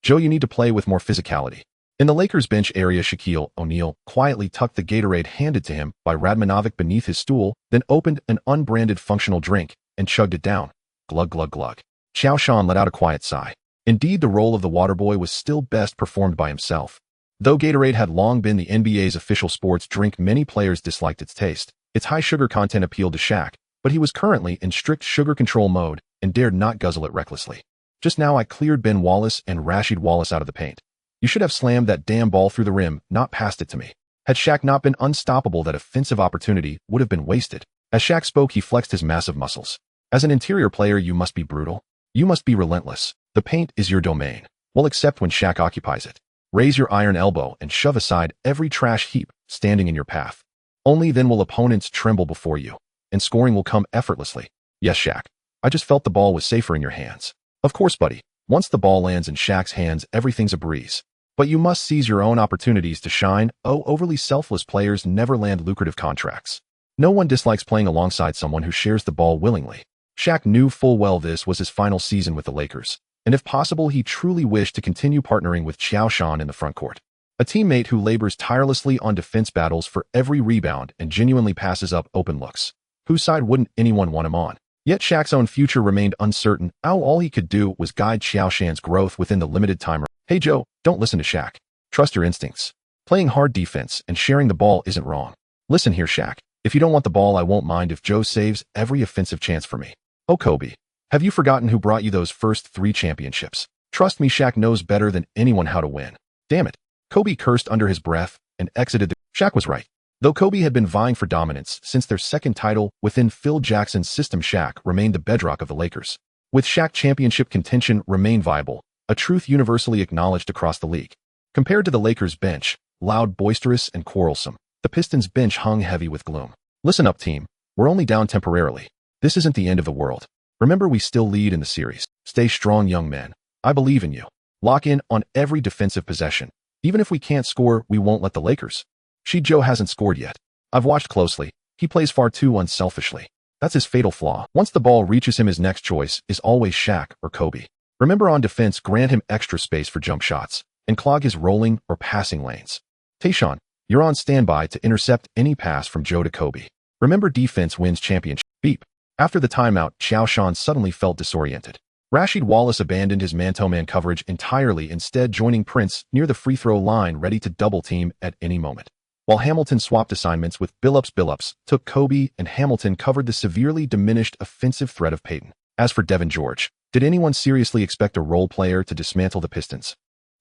Joe, you need to play with more physicality. In the Lakers bench area, Shaquille O'Neal quietly tucked the Gatorade handed to him by Radmanovic beneath his stool, then opened an unbranded functional drink and chugged it down. Glug, glug, glug. Qiao Shan let out a quiet sigh. Indeed, the role of the water boy was still best performed by himself. Though Gatorade had long been the NBA's official sports drink, many players disliked its taste. Its high sugar content appealed to Shaq, but he was currently in strict sugar control mode and dared not guzzle it recklessly. Just now I cleared Ben Wallace and Rashid Wallace out of the paint. You should have slammed that damn ball through the rim, not passed it to me. Had Shaq not been unstoppable, that offensive opportunity would have been wasted. As Shaq spoke, he flexed his massive muscles. As an interior player, you must be brutal. You must be relentless. The paint is your domain. Well, except when Shaq occupies it. Raise your iron elbow and shove aside every trash heap standing in your path. Only then will opponents tremble before you, and scoring will come effortlessly. Yes, Shaq. I just felt the ball was safer in your hands. Of course, buddy. Once the ball lands in Shaq's hands, everything's a breeze. But you must seize your own opportunities to shine. Overly selfless players never land lucrative contracts. No one dislikes playing alongside someone who shares the ball willingly. Shaq knew full well this was his final season with the Lakers, and if possible, he truly wished to continue partnering with Qiao Shan in the frontcourt. A teammate who labors tirelessly on defense battles for every rebound and genuinely passes up open looks. Whose side wouldn't anyone want him on? Yet Shaq's own future remained uncertain. All he could do was guide Qiao Shan's growth within the limited time. Hey Joe, don't listen to Shaq. Trust your instincts. Playing hard defense and sharing the ball isn't wrong. Listen here, Shaq. If you don't want the ball, I won't mind if Joe saves every offensive chance for me. Oh, Kobe, have you forgotten who brought you those first 3 championships? Trust me, Shaq knows better than anyone how to win. Damn it. Kobe cursed under his breath and exited the... Shaq was right. Though Kobe had been vying for dominance since their second title within Phil Jackson's system, Shaq remained the bedrock of the Lakers. With Shaq, championship contention remained viable, a truth universally acknowledged across the league. Compared to the Lakers' bench, loud, boisterous, and quarrelsome, the Pistons' bench hung heavy with gloom. Listen up, team. We're only down temporarily. This isn't the end of the world. Remember, we still lead in the series. Stay strong, young men. I believe in you. Lock in on every defensive possession. Even if we can't score, we won't let the Lakers. Joe hasn't scored yet. I've watched closely. He plays far too unselfishly. That's his fatal flaw. Once the ball reaches him, his next choice is always Shaq or Kobe. Remember, on defense, grant him extra space for jump shots and clog his rolling or passing lanes. Tayshaun, you're on standby to intercept any pass from Joe to Kobe. Remember, defense wins championship. Beep. After the timeout, Qiao Shan suddenly felt disoriented. Rasheed Wallace abandoned his man-to-man coverage entirely, instead joining Prince near the free throw line, ready to double team at any moment. While Hamilton swapped assignments with Billups took Kobe, and Hamilton covered the severely diminished offensive threat of Payton. As for Devin George, did anyone seriously expect a role player to dismantle the Pistons?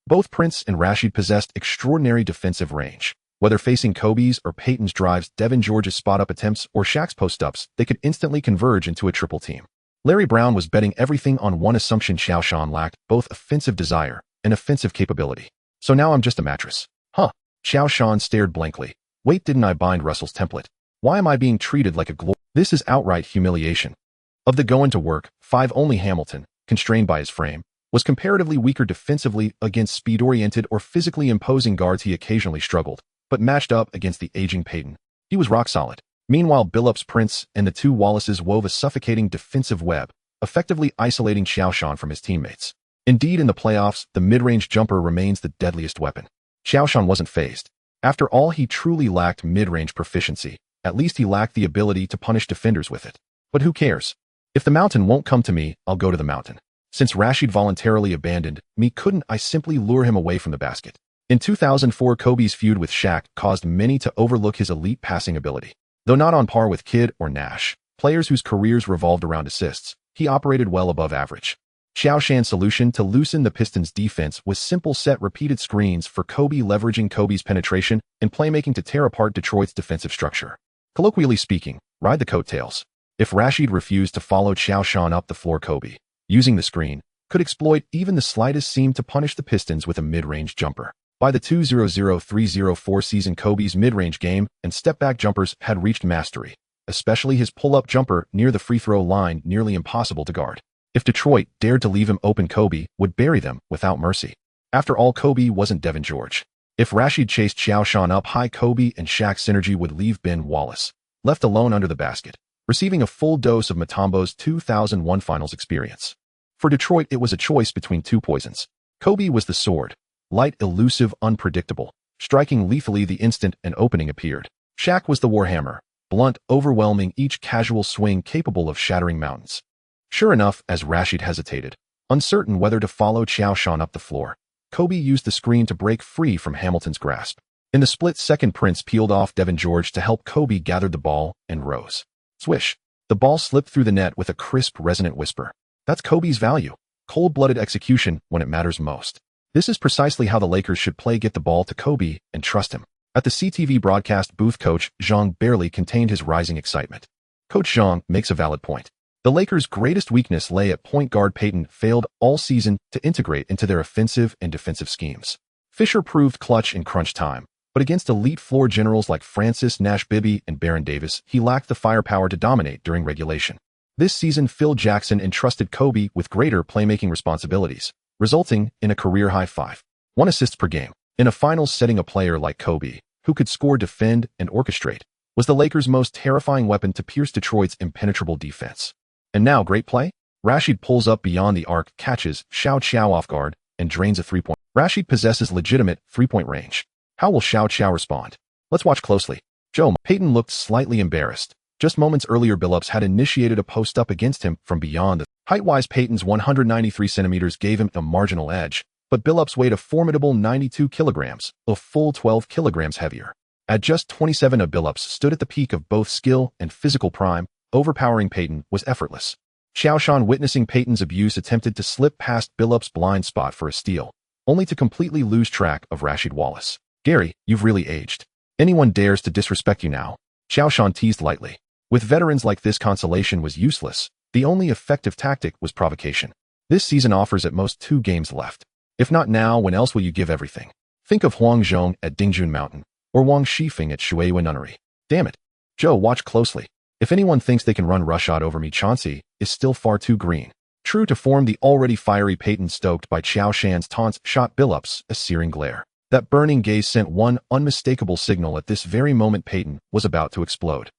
Both Prince and Rasheed possessed extraordinary defensive range. Whether facing Kobe's or Payton's drives, Devin George's spot-up attempts, or Shaq's post-ups, they could instantly converge into a triple team. Larry Brown was betting everything on one assumption: Qiao Shan lacked both offensive desire and offensive capability. So now I'm just a mattress. Huh. Qiao Shan stared blankly. Wait, didn't I bind Russell's template? Why am I being treated like a glory? This is outright humiliation. Of the going to work 5, only Hamilton, constrained by his frame, was comparatively weaker defensively against speed-oriented or physically imposing guards. He occasionally struggled, but matched up against the aging Payton, he was rock solid. Meanwhile, Billups, Prince, and the 2 Wallaces wove a suffocating defensive web, effectively isolating Qiao Shan from his teammates. Indeed, in the playoffs, the mid-range jumper remains the deadliest weapon. Qiao Shan wasn't fazed. After all, he truly lacked mid-range proficiency. At least he lacked the ability to punish defenders with it. But who cares? If the mountain won't come to me, I'll go to the mountain. Since Rasheed voluntarily abandoned me, couldn't I simply lure him away from the basket? In 2004, Kobe's feud with Shaq caused many to overlook his elite passing ability. Though not on par with Kidd or Nash, players whose careers revolved around assists, he operated well above average. Qiao Shan's solution to loosen the Pistons' defense was simple: set repeated screens for Kobe, leveraging Kobe's penetration and playmaking to tear apart Detroit's defensive structure. Colloquially speaking, ride the coattails. If Rasheed refused to follow Qiao Shan up the floor, Kobe, using the screen, could exploit even the slightest seam to punish the Pistons with a mid-range jumper. By the 2003-04 season, Kobe's mid-range game and step-back jumpers had reached mastery, especially his pull-up jumper near the free throw line, nearly impossible to guard. If Detroit dared to leave him open, Kobe would bury them without mercy. After all, Kobe wasn't Devin George. If Rasheed chased Qiao Shan up high, Kobe and Shaq's synergy would leave Ben Wallace left alone under the basket, receiving a full dose of Mutombo's 2001 Finals experience. For Detroit, it was a choice between 2 poisons. Kobe was the sword, light, elusive, unpredictable, striking lethally the instant an opening appeared. Shaq was the warhammer, blunt, overwhelming, each casual swing capable of shattering mountains. Sure enough, as Rasheed hesitated, uncertain whether to follow Qiao Shan up the floor, Kobe used the screen to break free from Hamilton's grasp. In the split second, Prince peeled off Devin George to help Kobe, gathered the ball, and rose. Swish. The ball slipped through the net with a crisp, resonant whisper. That's Kobe's value. Cold-blooded execution when it matters most. This is precisely how the Lakers should play: get the ball to Kobe and trust him. At the CTV broadcast booth, Coach Zhang barely contained his rising excitement. Coach Zhang makes a valid point. The Lakers' greatest weakness lay at point guard. Payton failed all season to integrate into their offensive and defensive schemes. Fisher proved clutch in crunch time, but against elite floor generals like Francis Nash, Bibby, and Baron Davis, he lacked the firepower to dominate during regulation. This season, Phil Jackson entrusted Kobe with greater playmaking responsibilities, resulting in a career-high 5.1 assists per game. In a finals setting, a player like Kobe, who could score, defend, and orchestrate, was the Lakers' most terrifying weapon to pierce Detroit's impenetrable defense. And now, great play? Rasheed pulls up beyond the arc, catches Qiao off guard, and drains a 3-point. Rasheed possesses legitimate 3-point range. How will Qiao respond? Let's watch closely. Joe. Payton looked slightly embarrassed. Just moments earlier, Billups had initiated a post-up against him from beyond the... Height-wise, Payton's 193 centimeters gave him a marginal edge, but Billups weighed a formidable 92 kilograms, a full 12 kilograms heavier. At just 27, Billups stood at the peak of both skill and physical prime. Overpowering Payton was effortless. Qiao Shan, witnessing Peyton's abuse, attempted to slip past Billup's blind spot for a steal, only to completely lose track of Rasheed Wallace. "Gary, you've really aged. Anyone dares to disrespect you now," Qiao Shan teased lightly. With veterans like this, consolation was useless. The only effective tactic was provocation. This season offers at most 2 games left. If not now, when else will you give everything? Think of Huang Zhong at Dingjun Mountain, or Wang Shifeng at Shuiwen Nunnery. Damn it. Joe, watch closely. If anyone thinks they can run roughshod over me, Chauncey is still far too green. True to form, the already fiery Peyton, stoked by Qiao Shan's taunts, shot Billups a searing glare. That burning gaze sent one unmistakable signal: at this very moment Peyton was about to explode.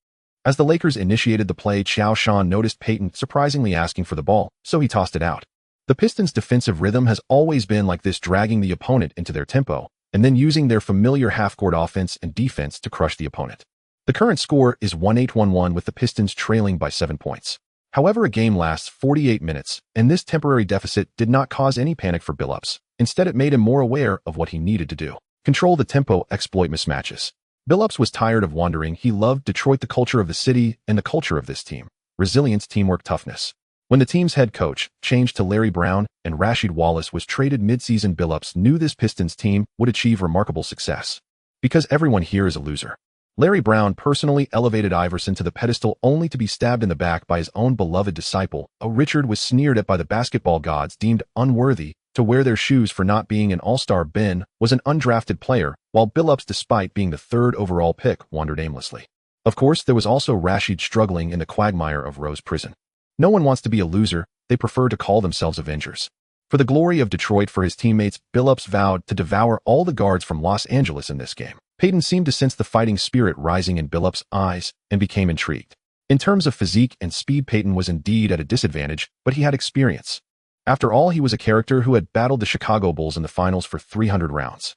As the Lakers initiated the play, Qiao Shan noticed Peyton surprisingly asking for the ball, so he tossed it out. The Pistons' defensive rhythm has always been like this, dragging the opponent into their tempo, and then using their familiar half-court offense and defense to crush the opponent. The current score is 1-8-1-1, with the Pistons trailing by 7 points. However, a game lasts 48 minutes, and this temporary deficit did not cause any panic for Billups. Instead, it made him more aware of what he needed to do: control the tempo, exploit mismatches. Billups was tired of wandering. He loved Detroit, the culture of the city, and the culture of this team: resilience, teamwork, toughness. When the team's head coach changed to Larry Brown and Rasheed Wallace was traded mid-season, Billups knew this Pistons team would achieve remarkable success. Because everyone here is a loser. Larry Brown personally elevated Iverson to the pedestal, only to be stabbed in the back by his own beloved disciple. Richard was sneered at by the basketball gods, deemed unworthy to wear their shoes for not being an all-star. Ben was an undrafted player, while Billups, despite being the 3rd overall pick, wandered aimlessly. Of course, there was also Rasheed, struggling in the quagmire of Rose Prison. No one wants to be a loser. They prefer to call themselves Avengers. For the glory of Detroit, for his teammates, Billups vowed to devour all the guards from Los Angeles in this game. Peyton seemed to sense the fighting spirit rising in Billups' eyes and became intrigued. In terms of physique and speed, Peyton was indeed at a disadvantage, but he had experience. After all, he was a character who had battled the Chicago Bulls in the finals for 300 rounds.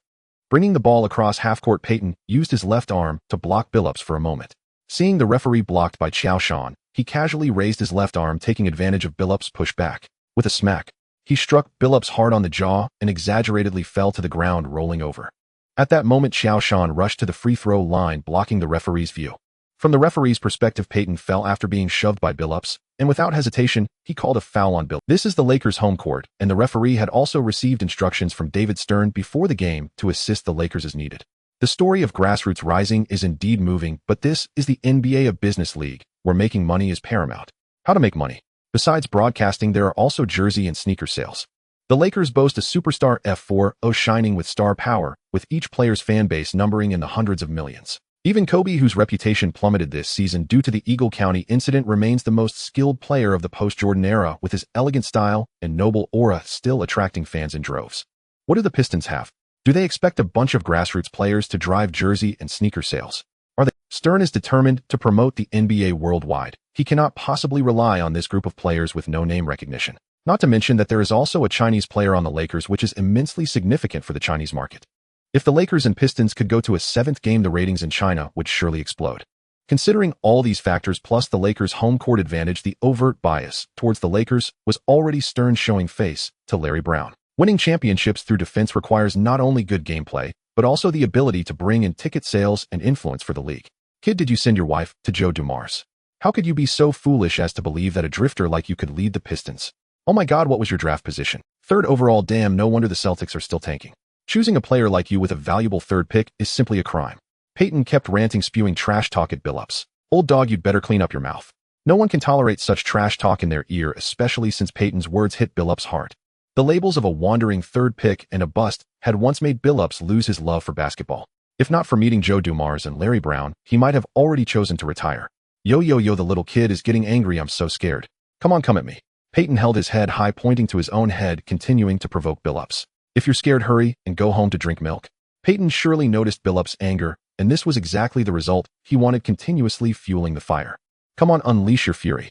Bringing the ball across half-court, Peyton used his left arm to block Billups for a moment. Seeing the referee blocked by Qiao Shan, he casually raised his left arm, taking advantage of Billups' pushback. With a smack, he struck Billups hard on the jaw and exaggeratedly fell to the ground, rolling over. At that moment, Qiao Shan rushed to the free throw line, blocking the referee's view. From the referee's perspective, Peyton fell after being shoved by Billups, and without hesitation, he called a foul on Bill. This is the Lakers' home court, and the referee had also received instructions from David Stern before the game to assist the Lakers as needed. The story of grassroots rising is indeed moving, but this is the NBA, a business league, where making money is paramount. How to make money? Besides broadcasting, there are also jersey and sneaker sales. The Lakers boast a superstar F4O shining with star power, with each player's fan base numbering in the hundreds of millions. Even Kobe, whose reputation plummeted this season due to the Eagle County incident, remains the most skilled player of the post-Jordan era, with his elegant style and noble aura still attracting fans in droves. What do the Pistons have? Do they expect a bunch of grassroots players to drive jersey and sneaker sales? Are they? Stern is determined to promote the NBA worldwide. He cannot possibly rely on this group of players with no name recognition. Not to mention that there is also a Chinese player on the Lakers, which is immensely significant for the Chinese market. If the Lakers and Pistons could go to a 7th game, the ratings in China would surely explode. Considering all these factors, plus the Lakers' home court advantage, the overt bias towards the Lakers was already Stern showing face to Larry Brown. Winning championships through defense requires not only good gameplay, but also the ability to bring in ticket sales and influence for the league. Kid, did you send your wife to Joe Dumars? How could you be so foolish as to believe that a drifter like you could lead the Pistons? Oh my God, what was your draft position? 3rd overall. Damn, no wonder the Celtics are still tanking. Choosing a player like you with a valuable 3rd pick is simply a crime. Peyton kept ranting, spewing trash talk at Billups. Old dog, you'd better clean up your mouth. No one can tolerate such trash talk in their ear, especially since Peyton's words hit Billups' heart. The labels of a wandering 3rd pick and a bust had once made Billups lose his love for basketball. If not for meeting Joe Dumars and Larry Brown, he might have already chosen to retire. Yo, the little kid is getting angry. I'm so scared. Come on, come at me. Peyton held his head high, pointing to his own head, continuing to provoke Billups. If you're scared, hurry and go home to drink milk. Peyton surely noticed Billups' anger, and this was exactly the result he wanted, continuously fueling the fire. Come on, unleash your fury.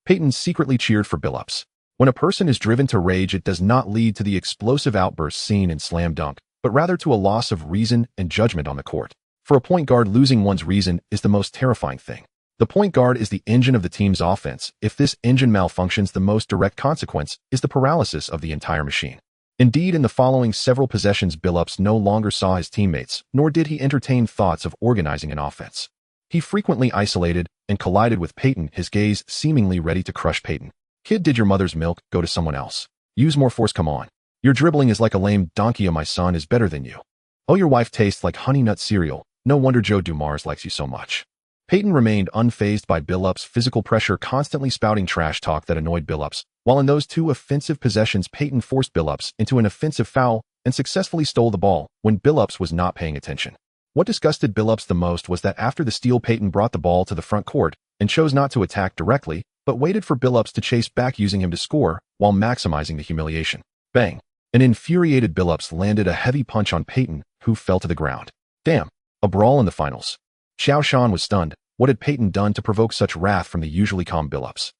Peyton secretly cheered for Billups. When a person is driven to rage, it does not lead to the explosive outbursts seen in Slam Dunk, but rather to a loss of reason and judgment on the court. For a point guard, losing one's reason is the most terrifying thing. The point guard is the engine of the team's offense. If this engine malfunctions, the most direct consequence is the paralysis of the entire machine. Indeed, in the following several possessions, Billups no longer saw his teammates, nor did he entertain thoughts of organizing an offense. He frequently isolated and collided with Peyton, his gaze seemingly ready to crush Peyton. Kid, did your mother's milk go to someone else? Use more force, come on. Your dribbling is like a lame donkey, and my son is better than you. Oh, your wife tastes like honey nut cereal. No wonder Joe Dumars likes you so much. Peyton remained unfazed by Billup's physical pressure, constantly spouting trash talk that annoyed Billups. While in those two offensive possessions, Peyton forced Billups into an offensive foul and successfully stole the ball when Billups was not paying attention. What disgusted Billups the most was that after the steal, Peyton brought the ball to the front court and chose not to attack directly, but waited for Billups to chase back, using him to score while maximizing the humiliation. Bang! An infuriated Billups landed a heavy punch on Peyton, who fell to the ground. Damn! A brawl in the finals. Qiao Shan was stunned. What had Peyton done to provoke such wrath from the usually calm Billups?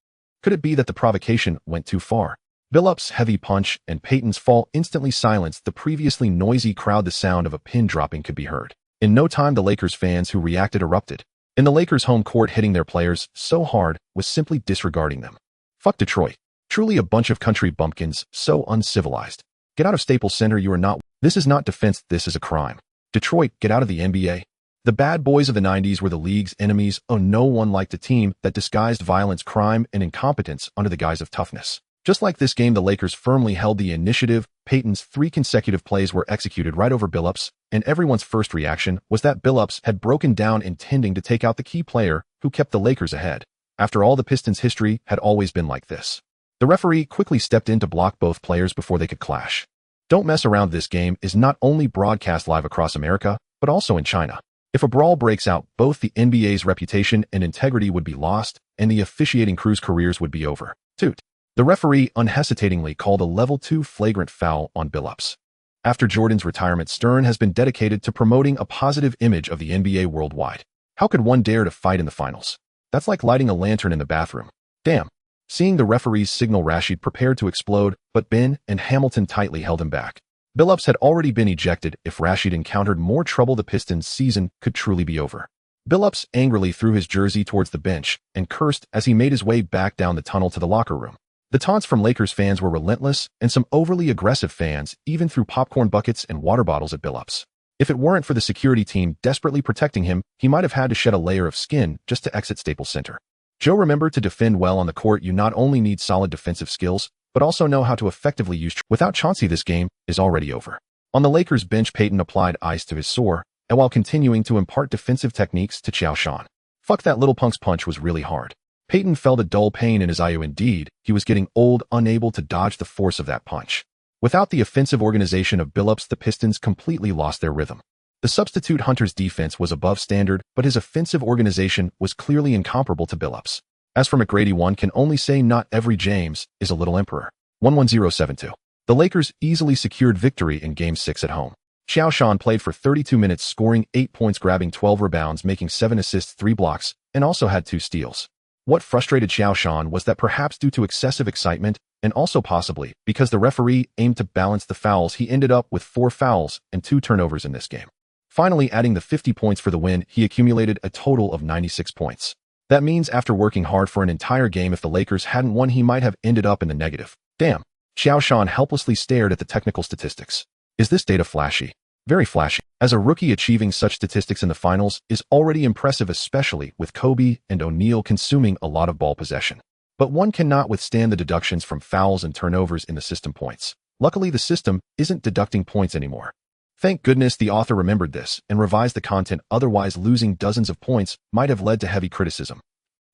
Could it be that the provocation went too far? Billups' heavy punch and Peyton's fall instantly silenced the previously noisy crowd. The sound of a pin dropping could be heard. In no time, the Lakers fans who reacted erupted. In the Lakers' home court, hitting their players so hard was simply disregarding them. Fuck Detroit. Truly a bunch of country bumpkins, so uncivilized. Get out of Staples Center, you are not. This is not defense, this is a crime. Detroit, get out of the NBA. The bad boys of the 90s were the league's enemies. Oh, no one liked a team that disguised violence, crime, and incompetence under the guise of toughness. Just like this game, the Lakers firmly held the initiative. Peyton's 3 consecutive plays were executed right over Billups, and everyone's first reaction was that Billups had broken down, intending to take out the key player who kept the Lakers ahead. After all, the Pistons' history had always been like this. The referee quickly stepped in to block both players before they could clash. Don't mess around. This game is not only broadcast live across America, but also in China. If a brawl breaks out, both the NBA's reputation and integrity would be lost, and the officiating crew's careers would be over. Toot. The referee unhesitatingly called a level 2 flagrant foul on Billups. After Jordan's retirement, Stern has been dedicated to promoting a positive image of the NBA worldwide. How could one dare to fight in the finals? That's like lighting a lantern in the bathroom. Damn. Seeing the referee's signal, Rashid prepared to explode, but Ben and Hamilton tightly held him back. Billups had already been ejected. If Rashid encountered more trouble, the Pistons' season could truly be over. Billups angrily threw his jersey towards the bench and cursed as he made his way back down the tunnel to the locker room. The taunts from Lakers fans were relentless, and some overly aggressive fans even threw popcorn buckets and water bottles at Billups. If it weren't for the security team desperately protecting him, he might have had to shed a layer of skin just to exit Staples Center. Joe, remember to defend well on the court. You not only need solid defensive skills, but also know how to effectively use. Without Chauncey, this game is already over. On the Lakers bench, Peyton applied ice to his sore, and while continuing to impart defensive techniques to Qiao Shan. Fuck, that little punk's punch was really hard. Peyton felt a dull pain in his eye. Indeed, he was getting old, unable to dodge the force of that punch. Without the offensive organization of Billups, the Pistons completely lost their rhythm. The substitute Hunter's defense was above standard, but his offensive organization was clearly incomparable to Billups. As for McGrady, one can only say not every James is a little emperor. 11072. The Lakers easily secured victory in Game 6 at home. Qiao Shan played for 32 minutes, scoring 8 points, grabbing 12 rebounds, making 7 assists, 3 blocks, and also had 2 steals. What frustrated Qiao Shan was that, perhaps due to excessive excitement, and also possibly because the referee aimed to balance the fouls, he ended up with 4 fouls and 2 turnovers in this game. Finally, adding the 50 points for the win, he accumulated a total of 96 points. That means after working hard for an entire game, if the Lakers hadn't won, he might have ended up in the negative. Damn. Qiao Shan helplessly stared at the technical statistics. Is this data flashy? Very flashy. As a rookie, achieving such statistics in the finals is already impressive, especially with Kobe and O'Neal consuming a lot of ball possession. But one cannot withstand the deductions from fouls and turnovers in the system points. Luckily, the system isn't deducting points anymore. Thank goodness the author remembered this and revised the content, otherwise losing dozens of points might have led to heavy criticism.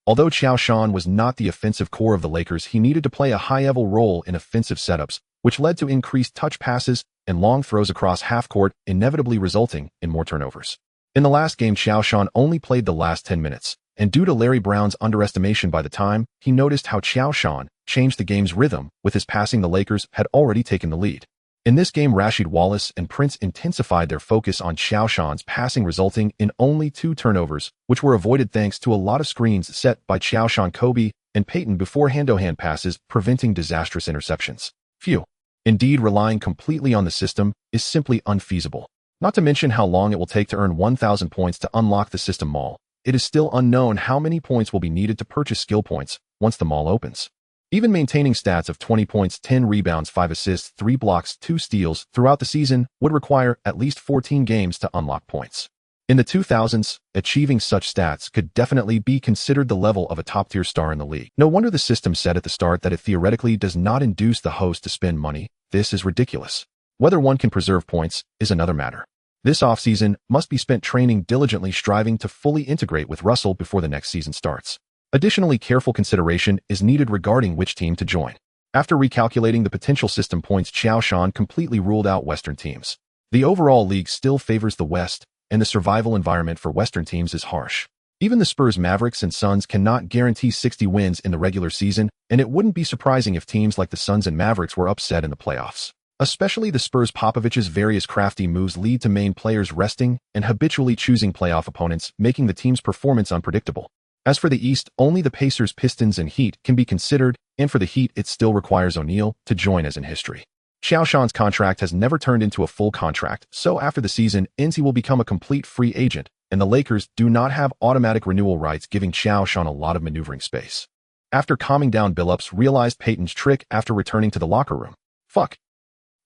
Although Qiao Shan was not the offensive core of the Lakers, he needed to play a high-level role in offensive setups, which led to increased touch passes and long throws across half-court, inevitably resulting in more turnovers. In the last game, Qiao Shan only played the last 10 minutes, and due to Larry Brown's underestimation by the time, he noticed how Qiao Shan changed the game's rhythm. With his passing, the Lakers had already taken the lead. In this game, Rasheed Wallace and Prince intensified their focus on Qiao Shan's passing, resulting in only 2 turnovers, which were avoided thanks to a lot of screens set by Qiao Shan, Kobe, and Peyton before hand-to-hand passes, preventing disastrous interceptions. Phew. Indeed, relying completely on the system is simply unfeasible. Not to mention how long it will take to earn 1,000 points to unlock the system mall. It is still unknown how many points will be needed to purchase skill points once the mall opens. Even maintaining stats of 20 points, 10 rebounds, 5 assists, 3 blocks, 2 steals throughout the season would require at least 14 games to unlock points. In the 2000s, achieving such stats could definitely be considered the level of a top-tier star in the league. No wonder the system said at the start that it theoretically does not induce the host to spend money. This is ridiculous. Whether one can preserve points is another matter. This offseason must be spent training diligently, striving to fully integrate with Russell before the next season starts. Additionally, careful consideration is needed regarding which team to join. After recalculating the potential system points, Qiao Shan completely ruled out Western teams. The overall league still favors the West, and the survival environment for Western teams is harsh. Even the Spurs, Mavericks, and Suns cannot guarantee 60 wins in the regular season, and it wouldn't be surprising if teams like the Suns and Mavericks were upset in the playoffs. Especially the Spurs. Popovich's various crafty moves lead to main players resting and habitually choosing playoff opponents, making the team's performance unpredictable. As for the East, only the Pacers, Pistons, and Heat can be considered, and for the Heat it still requires O'Neal to join as in history. Qiao Shan's contract has never turned into a full contract, so after the season ends he will become a complete free agent, and the Lakers do not have automatic renewal rights, giving Qiao Shan a lot of maneuvering space. After calming down, Billups realized Payton's trick after returning to the locker room. Fuck.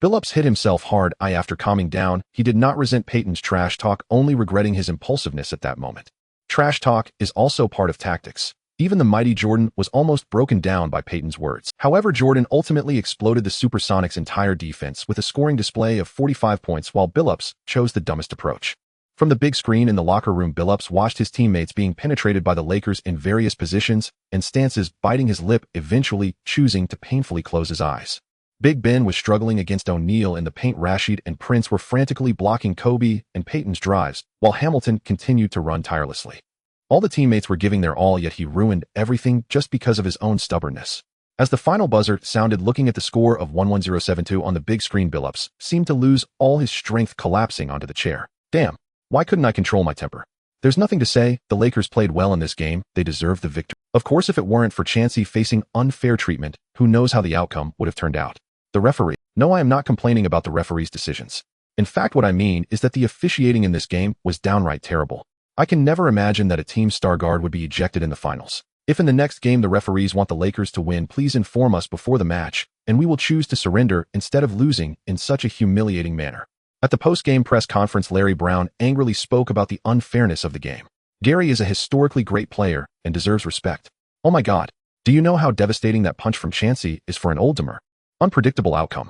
Billups hit himself hard. After calming down, he did not resent Payton's trash talk, only regretting his impulsiveness at that moment. Trash talk is also part of tactics. Even the mighty Jordan was almost broken down by Payton's words. However, Jordan ultimately exploded the Supersonics' entire defense with a scoring display of 45 points, while Billups chose the dumbest approach. From the big screen in the locker room, Billups watched his teammates being penetrated by the Lakers in various positions and stances, biting his lip, eventually choosing to painfully close his eyes. Big Ben was struggling against O'Neal in the paint. Rashid and Prince were frantically blocking Kobe and Payton's drives, while Hamilton continued to run tirelessly. All the teammates were giving their all, yet he ruined everything just because of his own stubbornness. As the final buzzer sounded, looking at the score of 11072 on the big screen, Billups seemed to lose all his strength, collapsing onto the chair. Damn, why couldn't I control my temper? There's nothing to say. The Lakers played well in this game. They deserved the victory. Of course, if it weren't for Chancey facing unfair treatment, who knows how the outcome would have turned out. The referee. No, I am not complaining about the referee's decisions. In fact, what I mean is that the officiating in this game was downright terrible. I can never imagine that a team's star guard would be ejected in the finals. If in the next game the referees want the Lakers to win, please inform us before the match, and we will choose to surrender instead of losing in such a humiliating manner. At the post-game press conference, Larry Brown angrily spoke about the unfairness of the game. Gary is a historically great player and deserves respect. Oh my God. Do you know how devastating that punch from Chancey is for an Oldimer? Unpredictable outcome.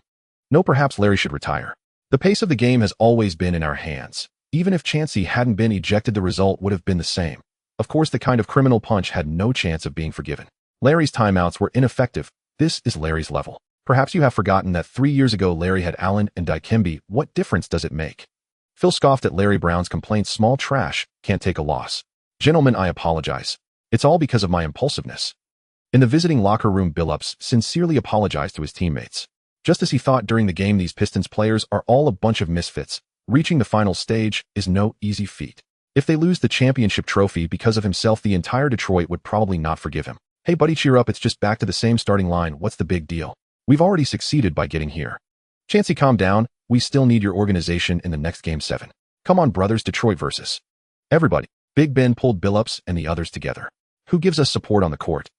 No, perhaps Larry should retire. The pace of the game has always been in our hands. Even if Chancey hadn't been ejected, the result would have been the same. Of course, the kind of criminal punch had no chance of being forgiven. Larry's timeouts were ineffective. This is Larry's level. Perhaps you have forgotten that 3 years ago Larry had Allen and Dikembe. What difference does it make? Phil scoffed at Larry Brown's complaints. Small trash, can't take a loss. Gentlemen, I apologize. It's all because of my impulsiveness. In the visiting locker room, Billups sincerely apologized to his teammates. Just as he thought during the game, these Pistons players are all a bunch of misfits. Reaching the final stage is no easy feat. If they lose the championship trophy because of himself, the entire Detroit would probably not forgive him. Hey buddy, cheer up, it's just back to the same starting line. What's the big deal? We've already succeeded by getting here. Chancey, calm down. We still need your organization in the next Game 7. Come on, brothers, Detroit versus everybody. Big Ben pulled Billups and the others together. Who gives us support on the court?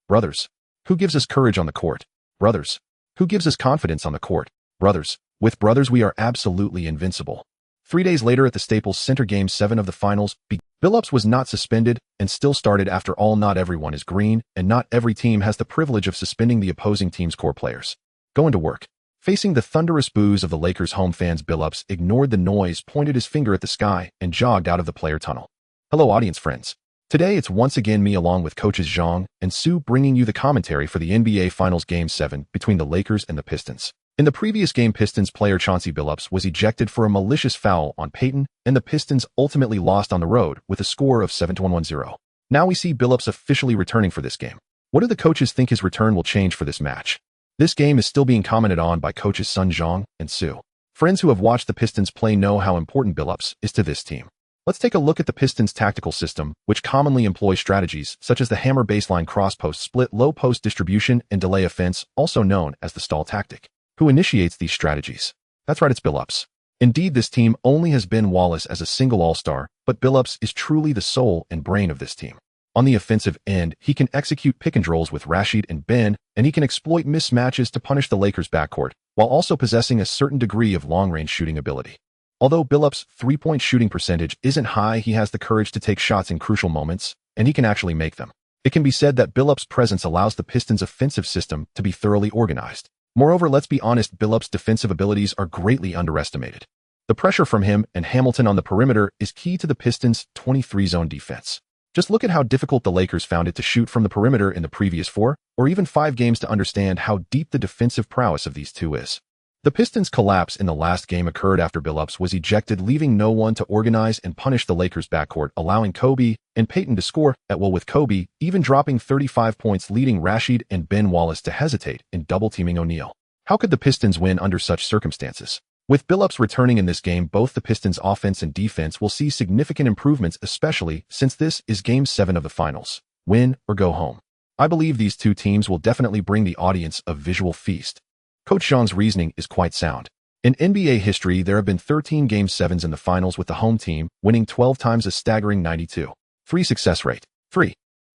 Brothers. Who gives us courage on the court? Brothers. Who gives us confidence on the court? Brothers. With brothers, we are absolutely invincible. 3 days later at the Staples Center, Game 7 of the finals, Billups was not suspended and still started. After all, not everyone is green, and not every team has the privilege of suspending the opposing team's core players. Going to work. Facing the thunderous boos of the Lakers' home fans, Billups ignored the noise, pointed his finger at the sky, and jogged out of the player tunnel. Hello, audience friends. Today it's once again me along with coaches Zhang and Su bringing you the commentary for the NBA Finals Game 7 between the Lakers and the Pistons. In the previous game, Pistons player Chauncey Billups was ejected for a malicious foul on Payton, and the Pistons ultimately lost on the road with a score of 7-1-1-0. Now we see Billups officially returning for this game. What do the coaches think his return will change for this match? This game is still being commented on by coaches Sun Zhang and Su. Friends who have watched the Pistons play know how important Billups is to this team. Let's take a look at the Pistons' tactical system, which commonly employs strategies such as the hammer baseline cross-post split, low-post distribution, and delay offense, also known as the stall tactic. Who initiates these strategies? That's right, it's Billups. Indeed, this team only has Ben Wallace as a single all-star, but Billups is truly the soul and brain of this team. On the offensive end, he can execute pick-and-rolls with Rashid and Ben, and he can exploit mismatches to punish the Lakers' backcourt, while also possessing a certain degree of long-range shooting ability. Although Billup's three-point shooting percentage isn't high, he has the courage to take shots in crucial moments, and he can actually make them. It can be said that Billup's presence allows the Pistons' offensive system to be thoroughly organized. Moreover, let's be honest, Billup's defensive abilities are greatly underestimated. The pressure from him and Hamilton on the perimeter is key to the Pistons' 23-zone defense. Just look at how difficult the Lakers found it to shoot from the perimeter in the previous 4 or even 5 games to understand how deep the defensive prowess of these two is. The Pistons' collapse in the last game occurred after Billups was ejected, leaving no one to organize and punish the Lakers' backcourt, allowing Kobe and Payton to score at will, with Kobe even dropping 35 points, leading Rashid and Ben Wallace to hesitate in double-teaming O'Neal. How could the Pistons win under such circumstances? With Billups returning in this game, both the Pistons' offense and defense will see significant improvements, especially since this is Game 7 of the finals. Win or go home. I believe these two teams will definitely bring the audience a visual feast. Coach Shan's reasoning is quite sound. In NBA history, there have been 13 Game 7s in the finals with the home team winning 12 times, a staggering 92.3 success rate. 3.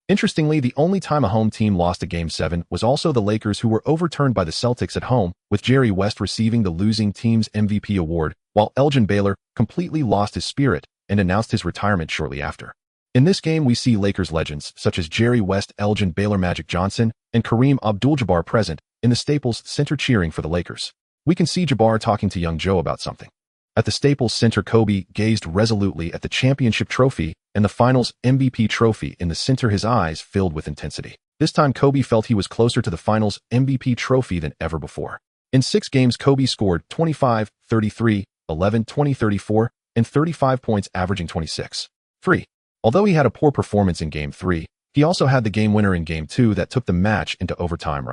Interestingly, the only time a home team lost a Game 7 was also the Lakers, who were overturned by the Celtics at home, with Jerry West receiving the losing team's MVP award, while Elgin Baylor completely lost his spirit and announced his retirement shortly after. In this game, we see Lakers legends such as Jerry West, Elgin Baylor, Magic Johnson, and Kareem Abdul-Jabbar present in the Staples Center cheering for the Lakers. We can see Jabbar talking to young Joe about something. At the Staples Center, Kobe gazed resolutely at the championship trophy and the finals MVP trophy in the center, his eyes filled with intensity. This time, Kobe felt he was closer to the finals MVP trophy than ever before. In 6 games, Kobe scored 25, 33, 11, 20, 34, and 35 points, averaging 26.3. Although he had a poor performance in Game 3, he also had the game winner in Game 2 that took the match into overtime.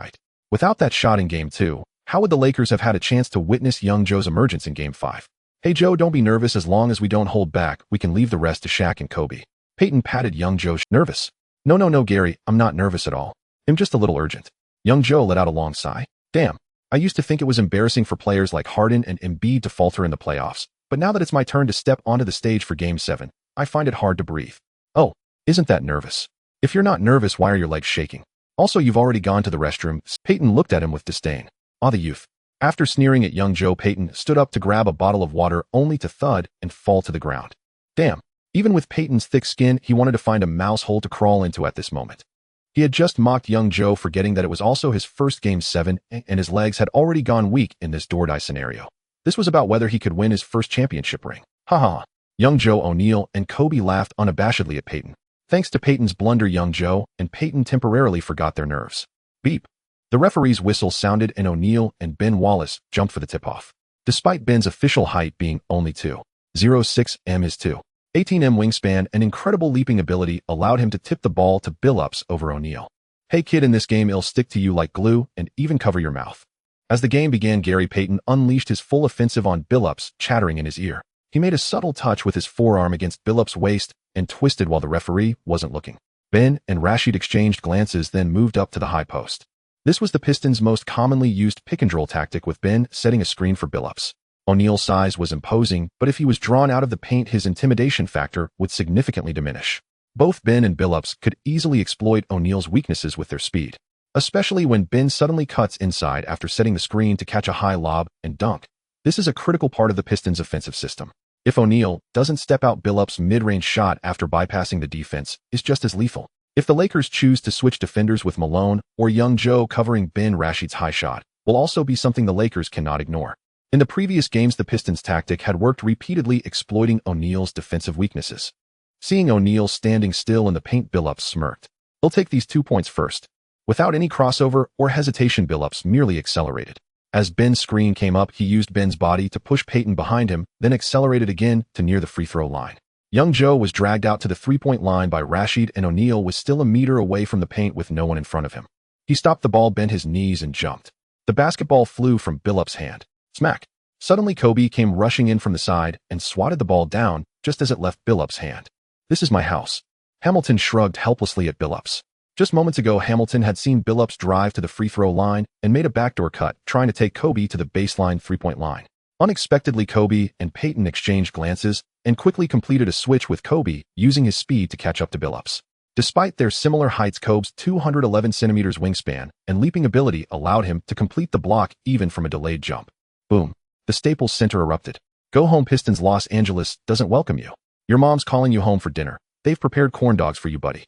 Without that shot in Game 2, how would the Lakers have had a chance to witness young Joe's emergence in Game 5? Hey Joe, don't be nervous. As long as we don't hold back, we can leave the rest to Shaq and Kobe. Payton patted young Joe. Nervous? No, Gary, I'm not nervous at all. I'm just a little urgent. Young Joe let out a long sigh. Damn, I used to think it was embarrassing for players like Harden and Embiid to falter in the playoffs, but now that it's my turn to step onto the stage for Game 7, I find it hard to breathe. Oh, isn't that nervous? If you're not nervous, why are your legs shaking? Also, you've already gone to the restroom. Payton looked at him with disdain. Ah, the youth. After sneering at young Joe, Payton stood up to grab a bottle of water, only to thud and fall to the ground. Damn. Even with Payton's thick skin, he wanted to find a mouse hole to crawl into at this moment. He had just mocked young Joe, forgetting that it was also his first Game 7, and his legs had already gone weak in this door-die scenario. This was about whether he could win his first championship ring. Ha. Young Joe, O'Neal, and Kobe laughed unabashedly at Payton. Thanks to Payton's blunder, young Joe and Payton temporarily forgot their nerves. Beep. The referee's whistle sounded and O'Neal and Ben Wallace jumped for the tip-off. Despite Ben's official height being only 2.06 m, his 2.18 m wingspan and incredible leaping ability allowed him to tip the ball to Billups over O'Neal. Hey kid, in this game it'll stick to you like glue and even cover your mouth. As the game began, Gary Payton unleashed his full offensive on Billups, chattering in his ear. He made a subtle touch with his forearm against Billups' waist and twisted while the referee wasn't looking. Ben and Rashid exchanged glances, then moved up to the high post. This was the Pistons' most commonly used pick-and-roll tactic, with Ben setting a screen for Billups. O'Neal's size was imposing, but if he was drawn out of the paint, his intimidation factor would significantly diminish. Both Ben and Billups could easily exploit O'Neal's weaknesses with their speed, especially when Ben suddenly cuts inside after setting the screen to catch a high lob and dunk. This is a critical part of the Pistons' offensive system. If O'Neal doesn't step out, Billups' mid-range shot after bypassing the defense is just as lethal. If the Lakers choose to switch defenders with Malone or young Joe covering Ben, Rashid's high shot will also be something the Lakers cannot ignore. In the previous games, the Pistons' tactic had worked, repeatedly exploiting O'Neal's defensive weaknesses. Seeing O'Neal standing still in the paint, Billups smirked. He'll take these 2 points first. Without any crossover or hesitation, Billups merely accelerated. As Ben's screen came up, he used Ben's body to push Payton behind him, then accelerated again to near the free throw line. Young Joe was dragged out to the three-point line by Rashid, and O'Neal was still a meter away from the paint with no one in front of him. He stopped the ball, bent his knees, and jumped. The basketball flew from Billups' hand. Smack! Suddenly, Kobe came rushing in from the side and swatted the ball down just as it left Billups' hand. This is my house. Hamilton shrugged helplessly at Billups. Just moments ago, Hamilton had seen Billups drive to the free throw line and made a backdoor cut, trying to take Kobe to the baseline three-point line. Unexpectedly, Kobe and Payton exchanged glances and quickly completed a switch, with Kobe using his speed to catch up to Billups. Despite their similar heights, Kobe's 211 centimeters wingspan and leaping ability allowed him to complete the block even from a delayed jump. Boom. The Staples Center erupted. Go home, Pistons. Los Angeles doesn't welcome you. Your mom's calling you home for dinner. They've prepared corn dogs for you, buddy.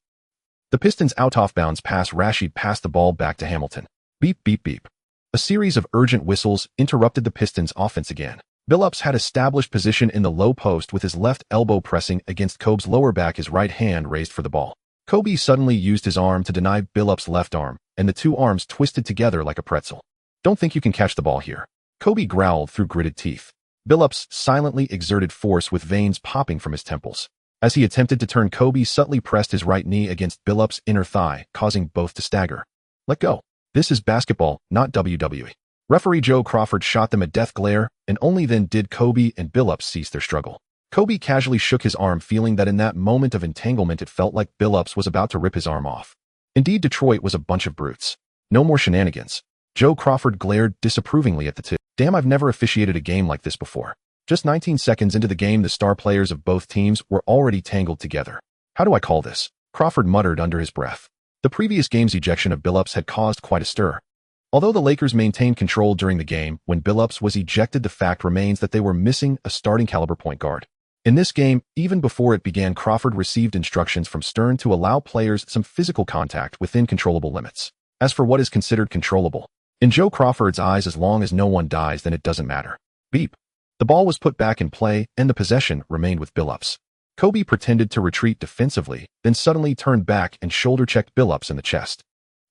The Pistons out-off-bounds pass. Rashid passed the ball back to Hamilton. Beep, beep, beep. A series of urgent whistles interrupted the Pistons' offense again. Billups had established position in the low post with his left elbow pressing against Kobe's lower back, his right hand raised for the ball. Kobe suddenly used his arm to deny Billups' left arm, and the two arms twisted together like a pretzel. Don't think you can catch the ball here. Kobe growled through gritted teeth. Billups silently exerted force with veins popping from his temples. As he attempted to turn, Kobe subtly pressed his right knee against Billups' inner thigh, causing both to stagger. Let go. This is basketball, not WWE. Referee Joe Crawford shot them a death glare, and only then did Kobe and Billups cease their struggle. Kobe casually shook his arm, feeling that in that moment of entanglement it felt like Billups was about to rip his arm off. Indeed, Detroit was a bunch of brutes. No more shenanigans. Joe Crawford glared disapprovingly at the two. Damn, I've never officiated a game like this before. Just 19 seconds into the game, the star players of both teams were already tangled together. How do I call this? Crawford muttered under his breath. The previous game's ejection of Billups had caused quite a stir. Although the Lakers maintained control during the game, when Billups was ejected, the fact remains that they were missing a starting caliber point guard. In this game, even before it began, Crawford received instructions from Stern to allow players some physical contact within controllable limits. As for what is considered controllable, in Joe Crawford's eyes, as long as no one dies, then it doesn't matter. Beep. The ball was put back in play, and the possession remained with Billups. Kobe pretended to retreat defensively, then suddenly turned back and shoulder-checked Billups in the chest.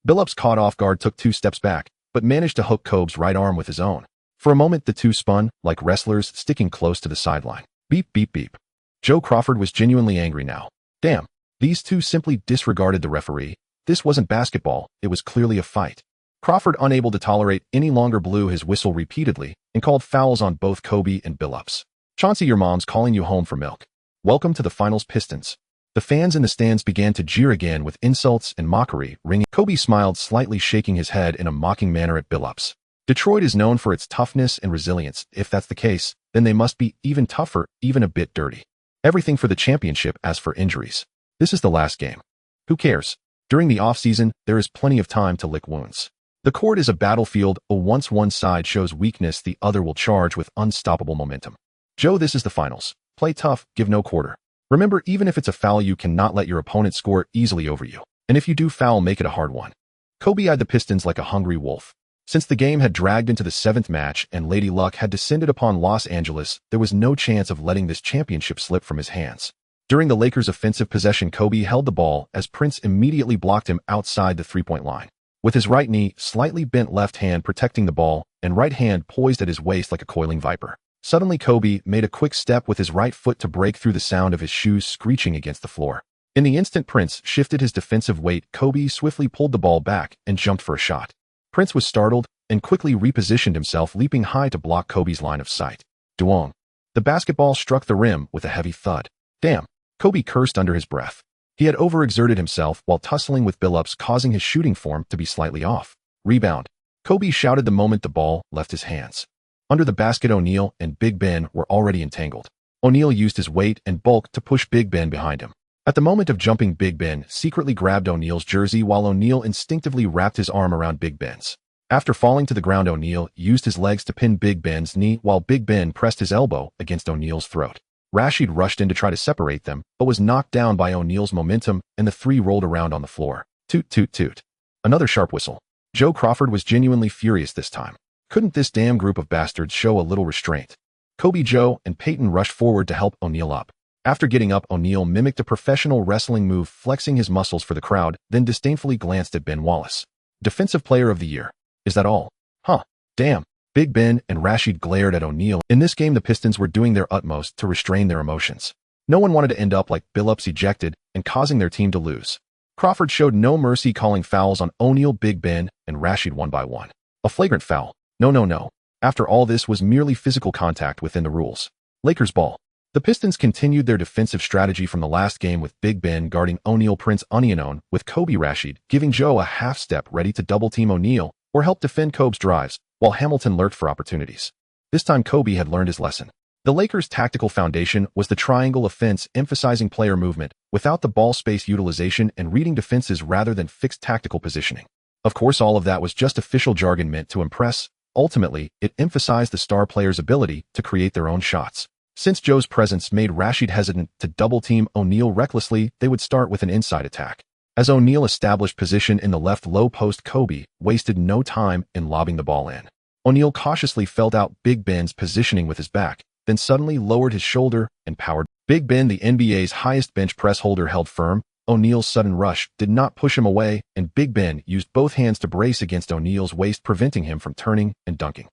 Billups, caught off guard, took 2 steps back, but managed to hook Kobe's right arm with his own. For a moment, the two spun, like wrestlers sticking close to the sideline. Beep, beep, beep. Joe Crawford was genuinely angry now. Damn, these two simply disregarded the referee. This wasn't basketball, it was clearly a fight. Crawford, unable to tolerate any longer, blew his whistle repeatedly and called fouls on both Kobe and Billups. Chauncey, your mom's calling you home for milk. Welcome to the finals, Pistons. The fans in the stands began to jeer again, with insults and mockery ringing. Kobe smiled slightly, shaking his head in a mocking manner at Billups. Detroit is known for its toughness and resilience. If that's the case, then they must be even tougher, even a bit dirty. Everything for the championship. As for injuries, this is the last game. Who cares? During the offseason, there is plenty of time to lick wounds. The court is a battlefield. Once one side shows weakness, the other will charge with unstoppable momentum. Joe, this is the finals. Play tough, give no quarter. Remember, even if it's a foul, you cannot let your opponent score easily over you. And if you do foul, make it a hard one. Kobe eyed the Pistons like a hungry wolf. Since the game had dragged into the 7th match and Lady Luck had descended upon Los Angeles, there was no chance of letting this championship slip from his hands. During the Lakers' offensive possession, Kobe held the ball as Prince immediately blocked him outside the three-point line. With his right knee slightly bent, left hand protecting the ball, and right hand poised at his waist like a coiling viper. Suddenly, Kobe made a quick step with his right foot to break through the sound of his shoes screeching against the floor. In the instant Prince shifted his defensive weight, Kobe swiftly pulled the ball back and jumped for a shot. Prince was startled and quickly repositioned himself, leaping high to block Kobe's line of sight. Duong. The basketball struck the rim with a heavy thud. Damn, Kobe cursed under his breath. He had overexerted himself while tussling with Billups, causing his shooting form to be slightly off. Rebound. Kobe shouted the moment the ball left his hands. Under the basket, O'Neal and Big Ben were already entangled. O'Neal used his weight and bulk to push Big Ben behind him. At the moment of jumping, Big Ben secretly grabbed O'Neal's jersey while O'Neal instinctively wrapped his arm around Big Ben's. After falling to the ground, O'Neal used his legs to pin Big Ben's knee while Big Ben pressed his elbow against O'Neal's throat. Rashid rushed in to try to separate them, but was knocked down by O'Neal's momentum, and the three rolled around on the floor. Toot, toot, toot. Another sharp whistle. Joe Crawford was genuinely furious this time. Couldn't this damn group of bastards show a little restraint? Kobe, Joe, and Peyton rushed forward to help O'Neal up. After getting up, O'Neal mimicked a professional wrestling move, flexing his muscles for the crowd, then disdainfully glanced at Ben Wallace. Defensive Player of the Year. Is that all? Huh. Damn. Big Ben and Rashid glared at O'Neal. In this game, the Pistons were doing their utmost to restrain their emotions. No one wanted to end up like Billups, ejected and causing their team to lose. Crawford showed no mercy, calling fouls on O'Neal, Big Ben, and Rashid one by one. A flagrant foul. No. After all, this was merely physical contact within the rules. Lakers ball. The Pistons continued their defensive strategy from the last game, with Big Ben guarding O'Neal, Prince Onion, with Kobe Rashid giving Joe a half step ready to double-team O'Neal or help defend Kobe's drives, while Hamilton lurked for opportunities. This time Kobe had learned his lesson. The Lakers' tactical foundation was the triangle offense, emphasizing player movement without the ball space utilization and reading defenses rather than fixed tactical positioning. Of course, all of that was just official jargon meant to impress ultimately, it emphasized the star player's ability to create their own shots. Since Joe's presence made Rashid hesitant to double-team O'Neal recklessly, they would start with an inside attack. As O'Neal established position in the left low post, Kobe wasted no time in lobbing the ball in. O'Neal cautiously felt out Big Ben's positioning with his back, then suddenly lowered his shoulder and powered. Big Ben, the NBA's highest bench press holder, held firm. O'Neal's sudden rush did not push him away, and Big Ben used both hands to brace against O'Neal's waist, preventing him from turning and dunking.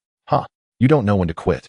You don't know when to quit.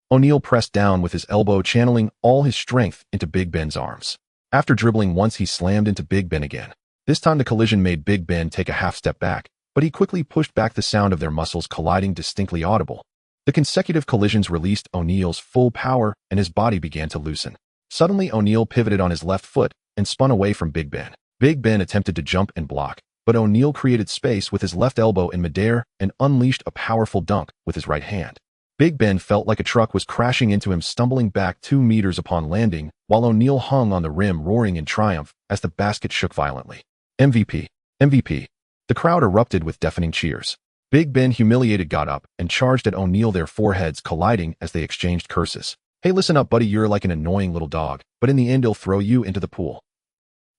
O'Neal pressed down with his elbow, channeling all his strength into Big Ben's arms. After dribbling once, he slammed into Big Ben again. This time the collision made Big Ben take a half step back, but he quickly pushed back, the sound of their muscles colliding distinctly audible. The consecutive collisions released O'Neal's full power, and his body began to loosen. Suddenly, O'Neal pivoted on his left foot and spun away from Big Ben. Big Ben attempted to jump and block, but O'Neal created space with his left elbow in midair and unleashed a powerful dunk with his right hand. Big Ben felt like a truck was crashing into him, stumbling back 2 meters upon landing, while O'Neal hung on the rim, roaring in triumph as the basket shook violently. MVP! MVP! The crowd erupted with deafening cheers. Big Ben, humiliated, got up and charged at O'Neal, their foreheads colliding as they exchanged curses. "Hey, listen up, buddy, you're like an annoying little dog, but in the end he'll throw you into the pool."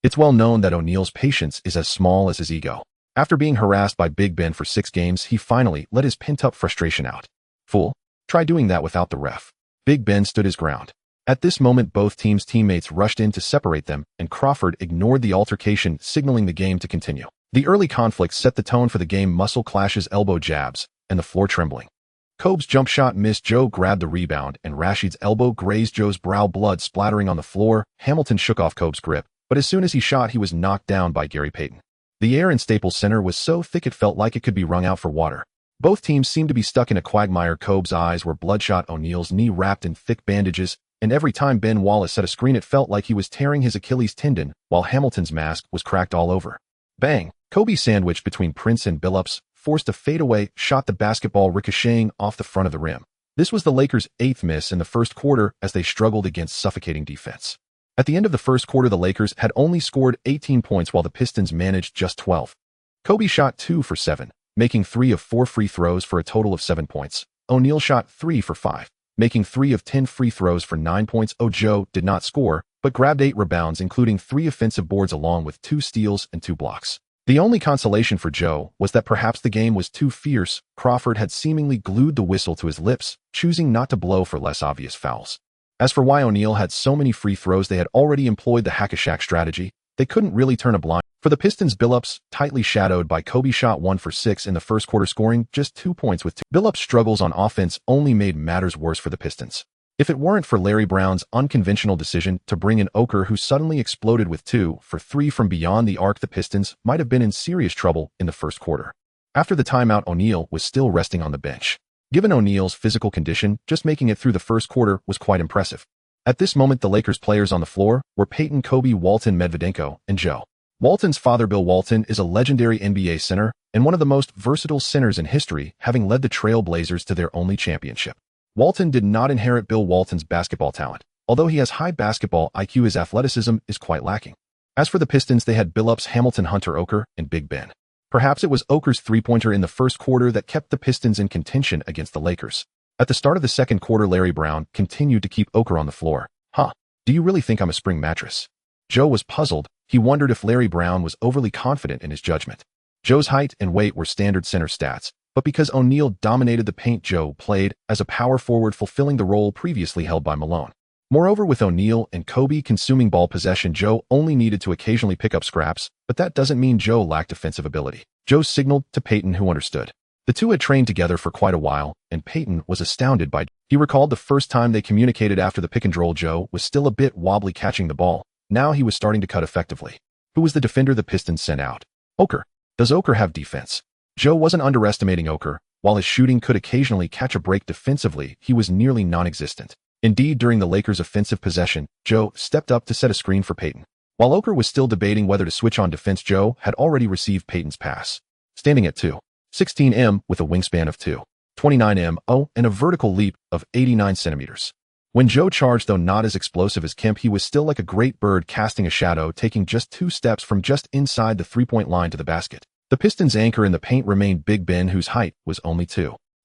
It's well known that O'Neal's patience is as small as his ego. After being harassed by Big Ben for 6 games, he finally let his pent-up frustration out. "Fool. Try doing that without the ref." Big Ben stood his ground. At this moment, both teams' teammates rushed in to separate them, and Crawford ignored the altercation, signaling the game to continue. The early conflict set the tone for the game: muscle clashes, elbow jabs, and the floor trembling. Kobe's jump shot missed. Joe grabbed the rebound, and Rashid's elbow grazed Joe's brow, blood splattering on the floor. Hamilton shook off Kobe's grip, but as soon as he shot, he was knocked down by Gary Payton. The air in Staples Center was so thick it felt like it could be wrung out for water. Both teams seemed to be stuck in a quagmire. Kobe's eyes were bloodshot, O'Neal's knee wrapped in thick bandages, and every time Ben Wallace set a screen, it felt like he was tearing his Achilles tendon, while Hamilton's mask was cracked all over. Bang! Kobe, sandwiched between Prince and Billups, forced a fadeaway shot, the basketball ricocheting off the front of the rim. This was the Lakers' 8th miss in the first quarter as they struggled against suffocating defense. At the end of the first quarter, the Lakers had only scored 18 points while the Pistons managed just 12. Kobe shot 2 for 7, making 3 of 4 free throws for a total of 7 points. O'Neal shot 3 for 5, making 3 of 10 free throws for 9 points. Joe did not score, but grabbed 8 rebounds, including 3 offensive boards along with 2 steals and 2 blocks. The only consolation for Joe was that perhaps the game was too fierce. Crawford had seemingly glued the whistle to his lips, choosing not to blow for less obvious fouls. As for why O'Neal had so many free throws, they had already employed the hack-a-shack strategy. They couldn't really turn a blind. For the Pistons, Billups, tightly shadowed by Kobe, shot 1 for 6 in the first quarter, scoring just 2 points with 2. Billups' struggles on offense only made matters worse for the Pistons. If it weren't for Larry Brown's unconventional decision to bring in Oker, who suddenly exploded with 2 for 3 from beyond the arc, the Pistons might have been in serious trouble in the first quarter. After the timeout, O'Neal was still resting on the bench. Given O'Neal's physical condition, just making it through the first quarter was quite impressive. At this moment, the Lakers' players on the floor were Peyton, Kobe, Walton, Medvedenko, and Joe. Walton's father, Bill Walton, is a legendary NBA center and one of the most versatile centers in history, having led the Trail Blazers to their only championship. Walton did not inherit Bill Walton's basketball talent. Although he has high basketball IQ, his athleticism is quite lacking. As for the Pistons, they had Billups, Hamilton, Hunter, Oker, and Big Ben. Perhaps it was Oker's three-pointer in the first quarter that kept the Pistons in contention against the Lakers. At the start of the second quarter, Larry Brown continued to keep Oker on the floor. Do you really think I'm a spring mattress?" Joe was puzzled. He wondered if Larry Brown was overly confident in his judgment. Joe's height and weight were standard center stats, but because O'Neal dominated the paint, Joe played as a power forward, fulfilling the role previously held by Malone. Moreover, with O'Neal and Kobe consuming ball possession, Joe only needed to occasionally pick up scraps, but that doesn't mean Joe lacked offensive ability. Joe signaled to Peyton, who understood. The two had trained together for quite a while, and Peyton was astounded by. He recalled the first time they communicated after the pick and roll. Joe was still a bit wobbly catching the ball. Now he was starting to cut effectively. Who was the defender the Pistons sent out? Oker. Does Oker have defense? Joe wasn't underestimating Oker. While his shooting could occasionally catch a break defensively, he was nearly non-existent. Indeed, during the Lakers' offensive possession, Joe stepped up to set a screen for Peyton. While Oker was still debating whether to switch on defense, Joe had already received Peyton's pass. Standing at 2.16 m with a wingspan of 2.29 m, and a vertical leap of 89 centimeters. When Joe charged, though not as explosive as Kemp, he was still like a great bird casting a shadow, taking just 2 steps from just inside the three-point line to the basket. The Pistons' anchor in the paint remained Big Ben, whose height was only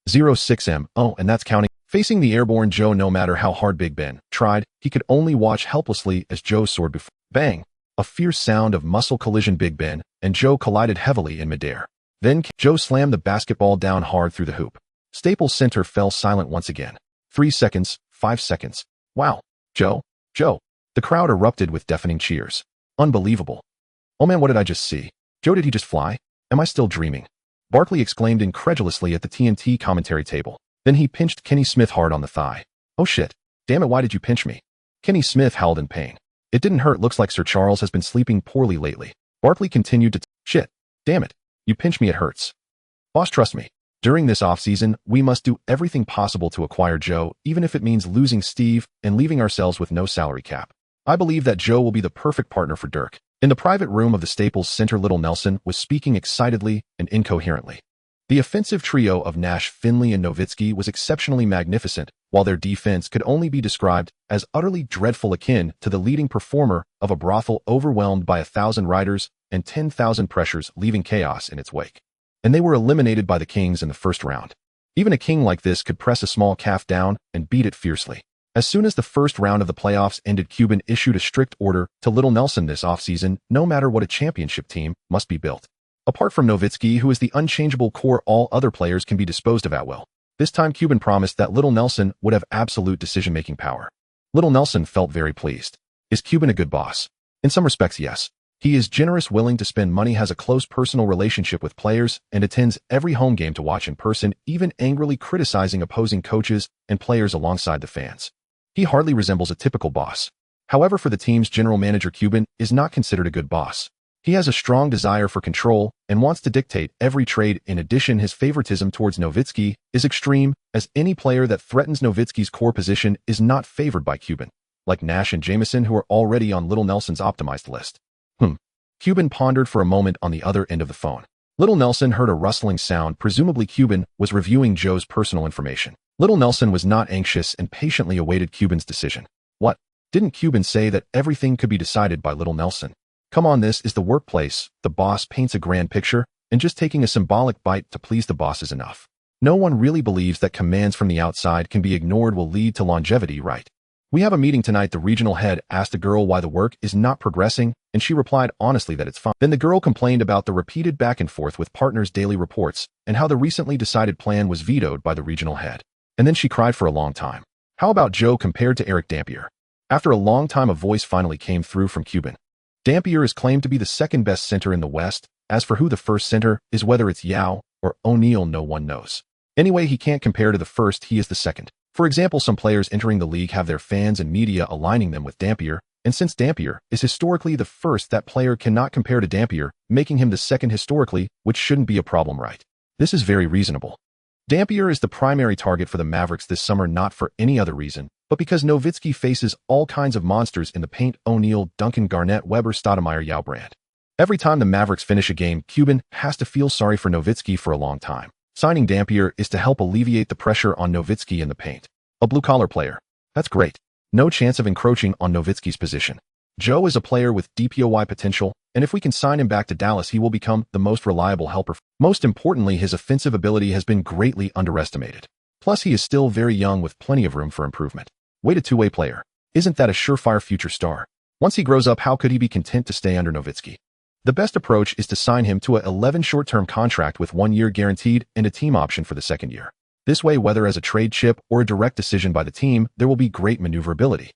0.6 m. Oh, and that's counting. Facing the airborne Joe, no matter how hard Big Ben tried, he could only watch helplessly as Joe soared before. Bang! A fierce sound of muscle collision. Big Ben and Joe collided heavily in midair. Then Joe slammed the basketball down hard through the hoop. Staples Center fell silent once again. 3 seconds, 5 seconds. Wow! Joe! Joe! The crowd erupted with deafening cheers. Unbelievable. Oh man, what did I just see? Joe, did he just fly? Am I still dreaming? Barkley exclaimed incredulously at the TNT commentary table. Then he pinched Kenny Smith hard on the thigh. Oh shit. Damn it, why did you pinch me? Kenny Smith howled in pain. It didn't hurt. Looks like Sir Charles has been sleeping poorly lately. Barkley continued to shit. Damn it. You pinch me, it hurts. Boss, trust me. During this offseason, we must do everything possible to acquire Joe, even if it means losing Steve and leaving ourselves with no salary cap. I believe that Joe will be the perfect partner for Dirk. In the private room of the Staples Center, Little Nelson was speaking excitedly and incoherently. The offensive trio of Nash, Finley, and Nowitzki was exceptionally magnificent, while their defense could only be described as utterly dreadful, akin to the leading performer of a brothel overwhelmed by 1,000 riders and 10,000 pressures, leaving chaos in its wake. And they were eliminated by the Kings in the first round. Even a king like this could press a small calf down and beat it fiercely. As soon as the first round of the playoffs ended, Cuban issued a strict order to Little Nelson this offseason: no matter what, a championship team must be built. Apart from Nowitzki, who is the unchangeable core, all other players can be disposed of at will. This time Cuban promised that Little Nelson would have absolute decision-making power. Little Nelson felt very pleased. Is Cuban a good boss? In some respects, yes. He is generous, willing to spend money, has a close personal relationship with players, and attends every home game to watch in person, even angrily criticizing opposing coaches and players alongside the fans. He hardly resembles a typical boss. However, for the team's general manager, Cuban is not considered a good boss. He has a strong desire for control and wants to dictate every trade. In addition, his favoritism towards Nowitzki is extreme, as any player that threatens Nowitzki's core position is not favored by Cuban, like Nash and Jamison, who are already on Little Nelson's optimized list. Cuban pondered for a moment on the other end of the phone. Little Nelson heard a rustling sound. Presumably Cuban was reviewing Joe's personal information. Little Nelson was not anxious and patiently awaited Cuban's decision. What? Didn't Cuban say that everything could be decided by Little Nelson? Come on, this is the workplace. The boss paints a grand picture, and just taking a symbolic bite to please the boss is enough. No one really believes that commands from the outside can be ignored will lead to longevity, right? We have a meeting tonight. The regional head asked the girl why the work is not progressing, and she replied honestly that it's fine. Then the girl complained about the repeated back and forth with partners' daily reports and how the recently decided plan was vetoed by the regional head. And then she cried for a long time. How about Joe compared to Eric Dampier? After a long time, a voice finally came through from Cuban. Dampier is claimed to be the second best center in the West. As for who the first center is, whether it's Yao or O'Neal, no one knows. Anyway, he can't compare to the first, he is the second. For example, some players entering the league have their fans and media aligning them with Dampier, and since Dampier is historically the first, that player cannot compare to Dampier, making him the second historically, which shouldn't be a problem, right? This is very reasonable. Dampier is the primary target for the Mavericks this summer, not for any other reason, but because Nowitzki faces all kinds of monsters in the paint: O'Neal, Duncan, Garnett, Weber, Stoudemire, Yao Brand. Every time the Mavericks finish a game, Cuban has to feel sorry for Nowitzki for a long time. Signing Dampier is to help alleviate the pressure on Nowitzki in the paint. A blue-collar player. That's great. No chance of encroaching on Nowitzki's position. Joe is a player with DPOY potential, and if we can sign him back to Dallas, he will become the most reliable helper. Most importantly, his offensive ability has been greatly underestimated. Plus, he is still very young with plenty of room for improvement. Wait, a two-way player. Isn't that a surefire future star? Once he grows up, how could he be content to stay under Nowitzki? The best approach is to sign him to a 11 short-term contract with 1 year guaranteed and a team option for the second year. This way, whether as a trade chip or a direct decision by the team, there will be great maneuverability.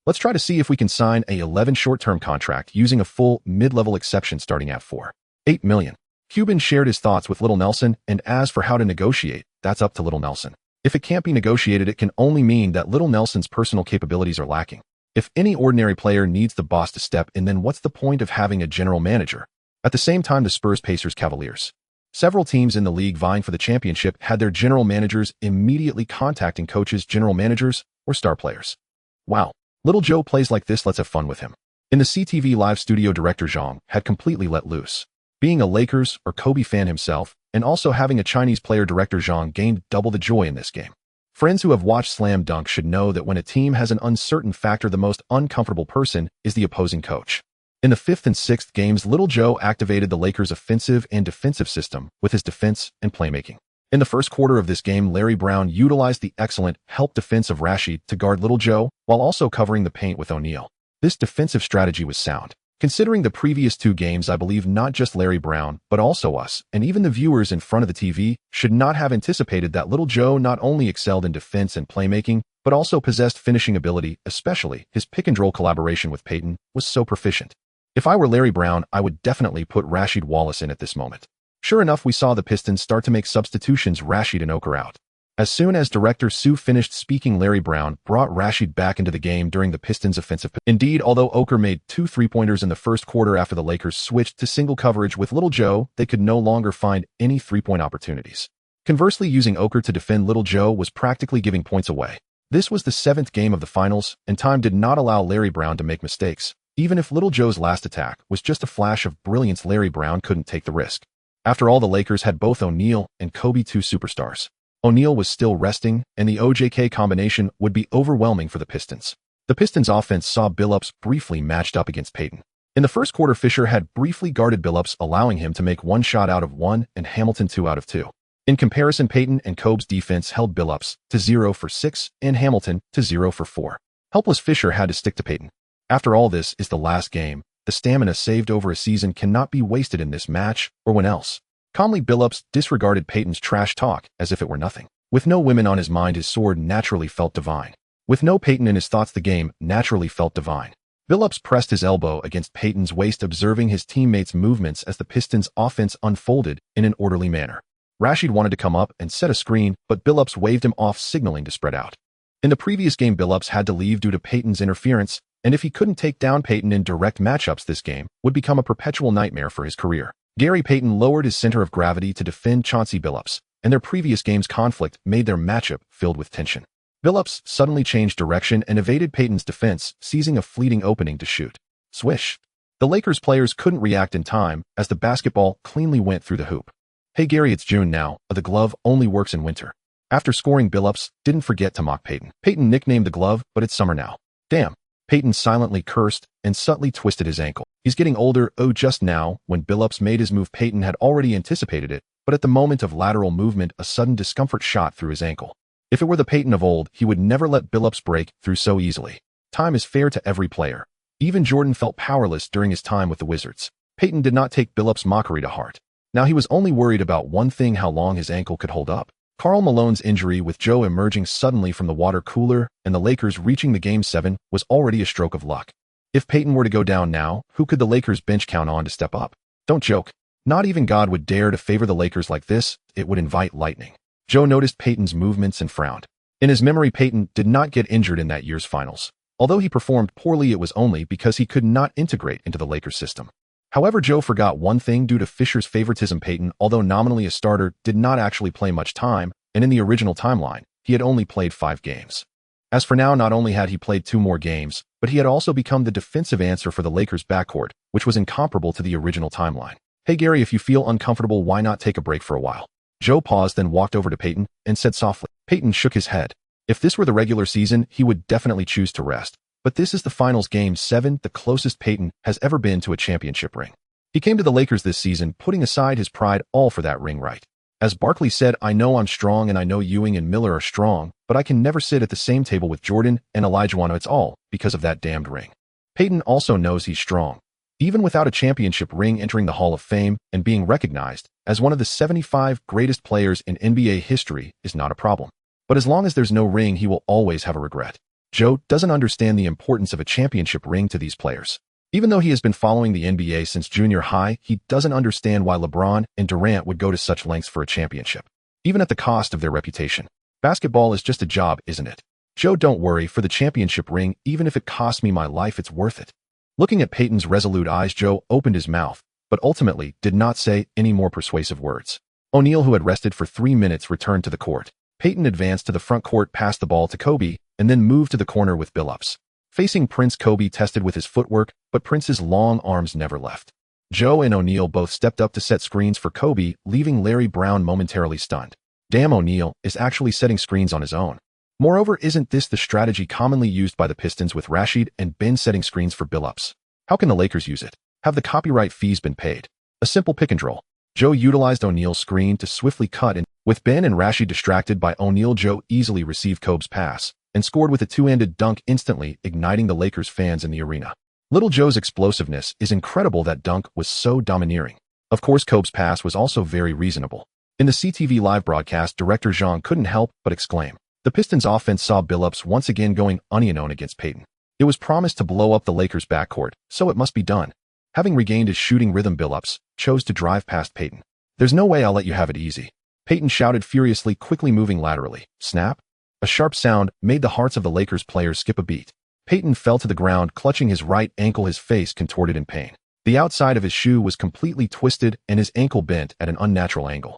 Let's try to see if we can sign a 11 short-term contract using a full mid-level exception starting at $4.8 million. Cuban shared his thoughts with Little Nelson, and as for how to negotiate, that's up to Little Nelson. If it can't be negotiated, it can only mean that Little Nelson's personal capabilities are lacking. If any ordinary player needs the boss to step in, then what's the point of having a general manager? At the same time, the Spurs, Pacers, Cavaliers. Several teams in the league vying for the championship had their general managers immediately contacting coaches, general managers, or star players. Wow, little Joe plays like this, let's have fun with him. In the CTV live studio, director Zhang had completely let loose. Being a Lakers or Kobe fan himself, and also having a Chinese player, director Zhang gained double the joy in this game. Friends who have watched Slam Dunk should know that when a team has an uncertain factor, the most uncomfortable person is the opposing coach. In the 5th and 6th games, Little Joe activated the Lakers' offensive and defensive system with his defense and playmaking. In the first quarter of this game, Larry Brown utilized the excellent help defense of Rashid to guard Little Joe while also covering the paint with O'Neal. This defensive strategy was sound. Considering the previous two games, I believe not just Larry Brown, but also us, and even the viewers in front of the TV, should not have anticipated that Little Joe not only excelled in defense and playmaking, but also possessed finishing ability, especially his pick-and-roll collaboration with Payton was so proficient. If I were Larry Brown, I would definitely put Rasheed Wallace in at this moment. Sure enough, we saw the Pistons start to make substitutions, Rasheed and Oker out. As soon as Director Sue finished speaking, Larry Brown brought Rasheed back into the game during the Pistons' offensive. Indeed, although Oker made 2 3-pointers in the first quarter after the Lakers switched to single coverage with Little Joe, they could no longer find any 3-point opportunities. Conversely, using Oker to defend Little Joe was practically giving points away. This was the 7th game of the finals, and time did not allow Larry Brown to make mistakes. Even if Little Joe's last attack was just a flash of brilliance, Larry Brown couldn't take the risk. After all, the Lakers had both O'Neal and Kobe, 2 superstars. O'Neal was still resting, and the OJK combination would be overwhelming for the Pistons. The Pistons' offense saw Billups briefly matched up against Payton. In the first quarter, Fisher had briefly guarded Billups, allowing him to make 1 shot out of 1 and Hamilton 2 out of 2. In comparison, Payton and Kobe's defense held Billups to 0 for 6 and Hamilton to 0 for 4. Helpless Fisher had to stick to Payton. After all, this is the last game. The stamina saved over a season cannot be wasted in this match or when else. Calmly, Billups disregarded Payton's trash talk as if it were nothing. With no women on his mind, his sword naturally felt divine. With no Payton in his thoughts, the game naturally felt divine. Billups pressed his elbow against Payton's waist, observing his teammates' movements as the Pistons' offense unfolded in an orderly manner. Rasheed wanted to come up and set a screen, but Billups waved him off, signaling to spread out. In the previous game, Billups had to leave due to Payton's interference, and if he couldn't take down Payton in direct matchups, this game would become a perpetual nightmare for his career. Gary Payton lowered his center of gravity to defend Chauncey Billups, and their previous game's conflict made their matchup filled with tension. Billups suddenly changed direction and evaded Payton's defense, seizing a fleeting opening to shoot. Swish! The Lakers players couldn't react in time as the basketball cleanly went through the hoop. Hey Gary, it's June now, the glove only works in winter. After scoring, Billups didn't forget to mock Payton. Payton nicknamed the glove, but it's summer now. Damn! Payton silently cursed and subtly twisted his ankle. He's getting older. Oh, just now, when Billups made his move, Payton had already anticipated it, but at the moment of lateral movement, a sudden discomfort shot through his ankle. If it were the Payton of old, he would never let Billups break through so easily. Time is fair to every player. Even Jordan felt powerless during his time with the Wizards. Payton did not take Billups' mockery to heart. Now he was only worried about one thing: how long his ankle could hold up. Karl Malone's injury, with Joe emerging suddenly from the water cooler and the Lakers reaching the Game 7, was already a stroke of luck. If Payton were to go down now, who could the Lakers bench count on to step up? Don't joke. Not even God would dare to favor the Lakers like this. It would invite lightning. Joe noticed Payton's movements and frowned. In his memory, Payton did not get injured in that year's finals. Although he performed poorly, it was only because he could not integrate into the Lakers system. However, Joe forgot one thing due to Fisher's favoritism. Payton, although nominally a starter, did not actually play much time, and in the original timeline, he had only played 5 games. As for now, not only had he played 2 more games, but he had also become the defensive answer for the Lakers' backcourt, which was incomparable to the original timeline. Hey Gary, if you feel uncomfortable, why not take a break for a while? Joe paused, then walked over to Payton and said softly. Payton shook his head. If this were the regular season, he would definitely choose to rest. But this is the finals, Game 7, the closest Payton has ever been to a championship ring. He came to the Lakers this season, putting aside his pride, all for that ring, right? As Barkley said, I know I'm strong and I know Ewing and Miller are strong, but I can never sit at the same table with Jordan and Olajuwon. It's all because of that damned ring. Payton also knows he's strong. Even without a championship ring, entering the Hall of Fame and being recognized as one of the 75 greatest players in NBA history is not a problem. But as long as there's no ring, he will always have a regret. Joe doesn't understand the importance of a championship ring to these players. Even though he has been following the NBA since junior high, he doesn't understand why LeBron and Durant would go to such lengths for a championship, even at the cost of their reputation. Basketball is just a job, isn't it? Joe, don't worry, for the championship ring, even if it costs me my life, it's worth it. Looking at Payton's resolute eyes, Joe opened his mouth, but ultimately did not say any more persuasive words. O'Neal, who had rested for 3 minutes, returned to the court. Payton advanced to the front court, passed the ball to Kobe, and then moved to the corner with Billups. Facing Prince, Kobe tested with his footwork, but Prince's long arms never left. Joe and O'Neal both stepped up to set screens for Kobe, leaving Larry Brown momentarily stunned. Damn, O'Neal is actually setting screens on his own. Moreover, isn't this the strategy commonly used by the Pistons, with Rasheed and Ben setting screens for Billups? How can the Lakers use it? Have the copyright fees been paid? A simple pick and roll. Joe utilized O'Neal's screen to swiftly cut and With Ben and Rashid distracted by O'Neal, Joe easily received Kobe's pass and scored with a two-handed dunk, instantly igniting the Lakers fans in the arena. Little Joe's explosiveness is incredible. That dunk was so domineering. Of course, Kobe's pass was also very reasonable. In the CTV live broadcast, director Zhang couldn't help but exclaim. The Pistons offense saw Billups once again going unknown against Payton. It was promised to blow up the Lakers' backcourt, so it must be done. Having regained his shooting rhythm, Billups chose to drive past Payton. There's no way I'll let you have it easy. Payton shouted furiously, quickly moving laterally. Snap! A sharp sound made the hearts of the Lakers players skip a beat. Payton fell to the ground, clutching his right ankle, his face contorted in pain. The outside of his shoe was completely twisted and his ankle bent at an unnatural angle.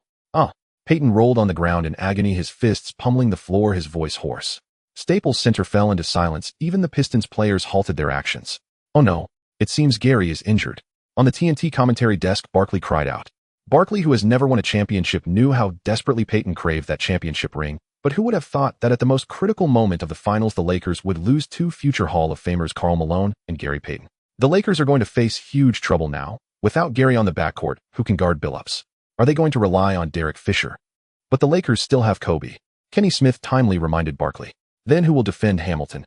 Payton rolled on the ground in agony, his fists pummeling the floor, his voice hoarse. Staples Center fell into silence. Even the Pistons players halted their actions. Oh no, it seems Gary is injured. On the TNT commentary desk, Barkley cried out. Barkley, who has never won a championship, knew how desperately Payton craved that championship ring, but who would have thought that at the most critical moment of the finals, the Lakers would lose two future Hall of Famers, Karl Malone and Gary Payton. The Lakers are going to face huge trouble now. Without Gary on the backcourt, who can guard Billups? Are they going to rely on Derek Fisher? But the Lakers still have Kobe. Kenny Smith timely reminded Barkley. Then who will defend Hamilton?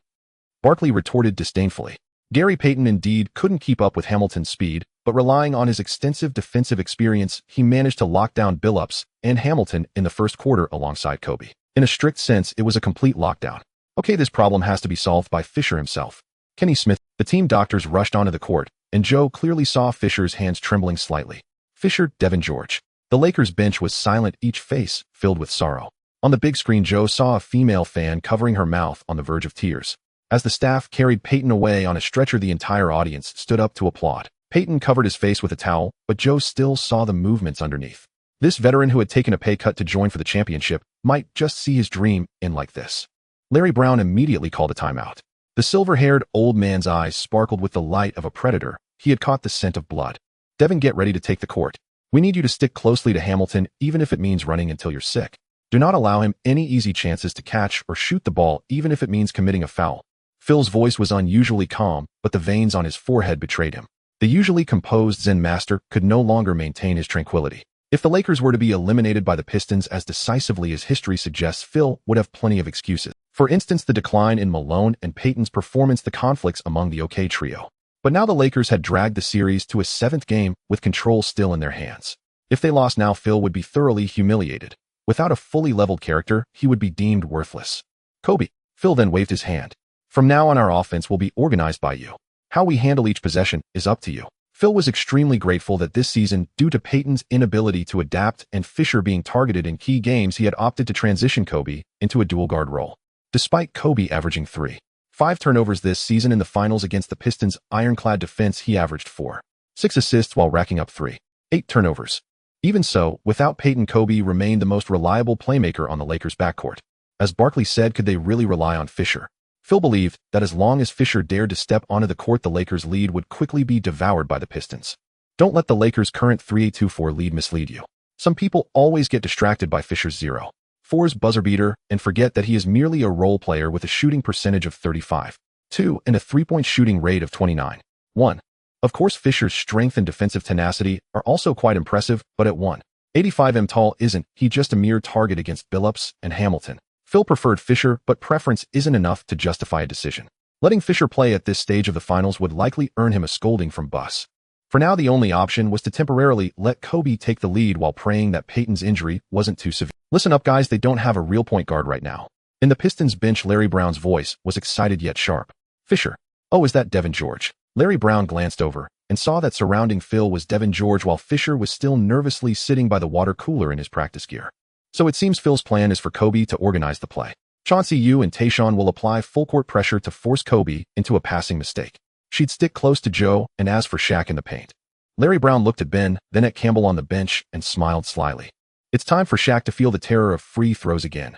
Barkley retorted disdainfully. Gary Payton indeed couldn't keep up with Hamilton's speed, but relying on his extensive defensive experience, he managed to lock down Billups and Hamilton in the first quarter alongside Kobe. In a strict sense, it was a complete lockdown. Okay, this problem has to be solved by Fisher himself. Kenny Smith, the team doctors rushed onto the court, and Joe clearly saw Fisher's hands trembling slightly. Fisher, Devin George. The Lakers bench was silent, each face filled with sorrow. On the big screen, Joe saw a female fan covering her mouth on the verge of tears. As the staff carried Payton away on a stretcher, the entire audience stood up to applaud. Payton covered his face with a towel, but Joe still saw the movements underneath. This veteran, who had taken a pay cut to join for the championship, might just see his dream end like this. Larry Brown immediately called a timeout. The silver-haired old man's eyes sparkled with the light of a predator. He had caught the scent of blood. Devin, get ready to take the court. We need you to stick closely to Hamilton, even if it means running until you're sick. Do not allow him any easy chances to catch or shoot the ball, even if it means committing a foul. Phil's voice was unusually calm, but the veins on his forehead betrayed him. The usually composed Zen master could no longer maintain his tranquility. If the Lakers were to be eliminated by the Pistons as decisively as history suggests, Phil would have plenty of excuses. For instance, the decline in Malone and Payton's performance, the conflicts among the OK trio. But now the Lakers had dragged the series to a seventh game with control still in their hands. If they lost now, Phil would be thoroughly humiliated. Without a fully leveled character, he would be deemed worthless. Kobe. Phil then waved his hand. From now on, our offense will be organized by you. How we handle each possession is up to you. Phil was extremely grateful that this season, due to Payton's inability to adapt and Fisher being targeted in key games, he had opted to transition Kobe into a dual guard role. Despite Kobe averaging 3.5 turnovers this season in the finals against the Pistons' ironclad defense, he averaged 4.6 assists while racking up 3.8 turnovers. Even so, without Payton, Kobe remained the most reliable playmaker on the Lakers' backcourt. As Barkley said, could they really rely on Fisher? Phil believed that as long as Fisher dared to step onto the court, the Lakers' lead would quickly be devoured by the Pistons. Don't let the Lakers' current 3-2-4 lead mislead you. Some people always get distracted by Fisher's 0.4's buzzer beater and forget that he is merely a role player with a shooting percentage of 35.2 and a three-point shooting rate of 29.1. Of course, Fisher's strength and defensive tenacity are also quite impressive, but at 1.85 tall, isn't he just a mere target against Billups and Hamilton? Phil preferred Fisher, but preference isn't enough to justify a decision. Letting Fisher play at this stage of the finals would likely earn him a scolding from Bus. For now, the only option was to temporarily let Kobe take the lead while praying that Payton's injury wasn't too severe. Listen up, guys, they don't have a real point guard right now. In the Pistons bench, Larry Brown's voice was excited yet sharp. Fisher. Oh, is that Devin George? Larry Brown glanced over and saw that surrounding Phil was Devin George while Fisher was still nervously sitting by the water cooler in his practice gear. So it seems Phil's plan is for Kobe to organize the play. Chauncey Yu and Tayshaun will apply full court pressure to force Kobe into a passing mistake. She'd stick close to Joe, and as for Shaq in the paint. Larry Brown looked at Ben, then at Campbell on the bench, and smiled slyly. It's time for Shaq to feel the terror of free throws again.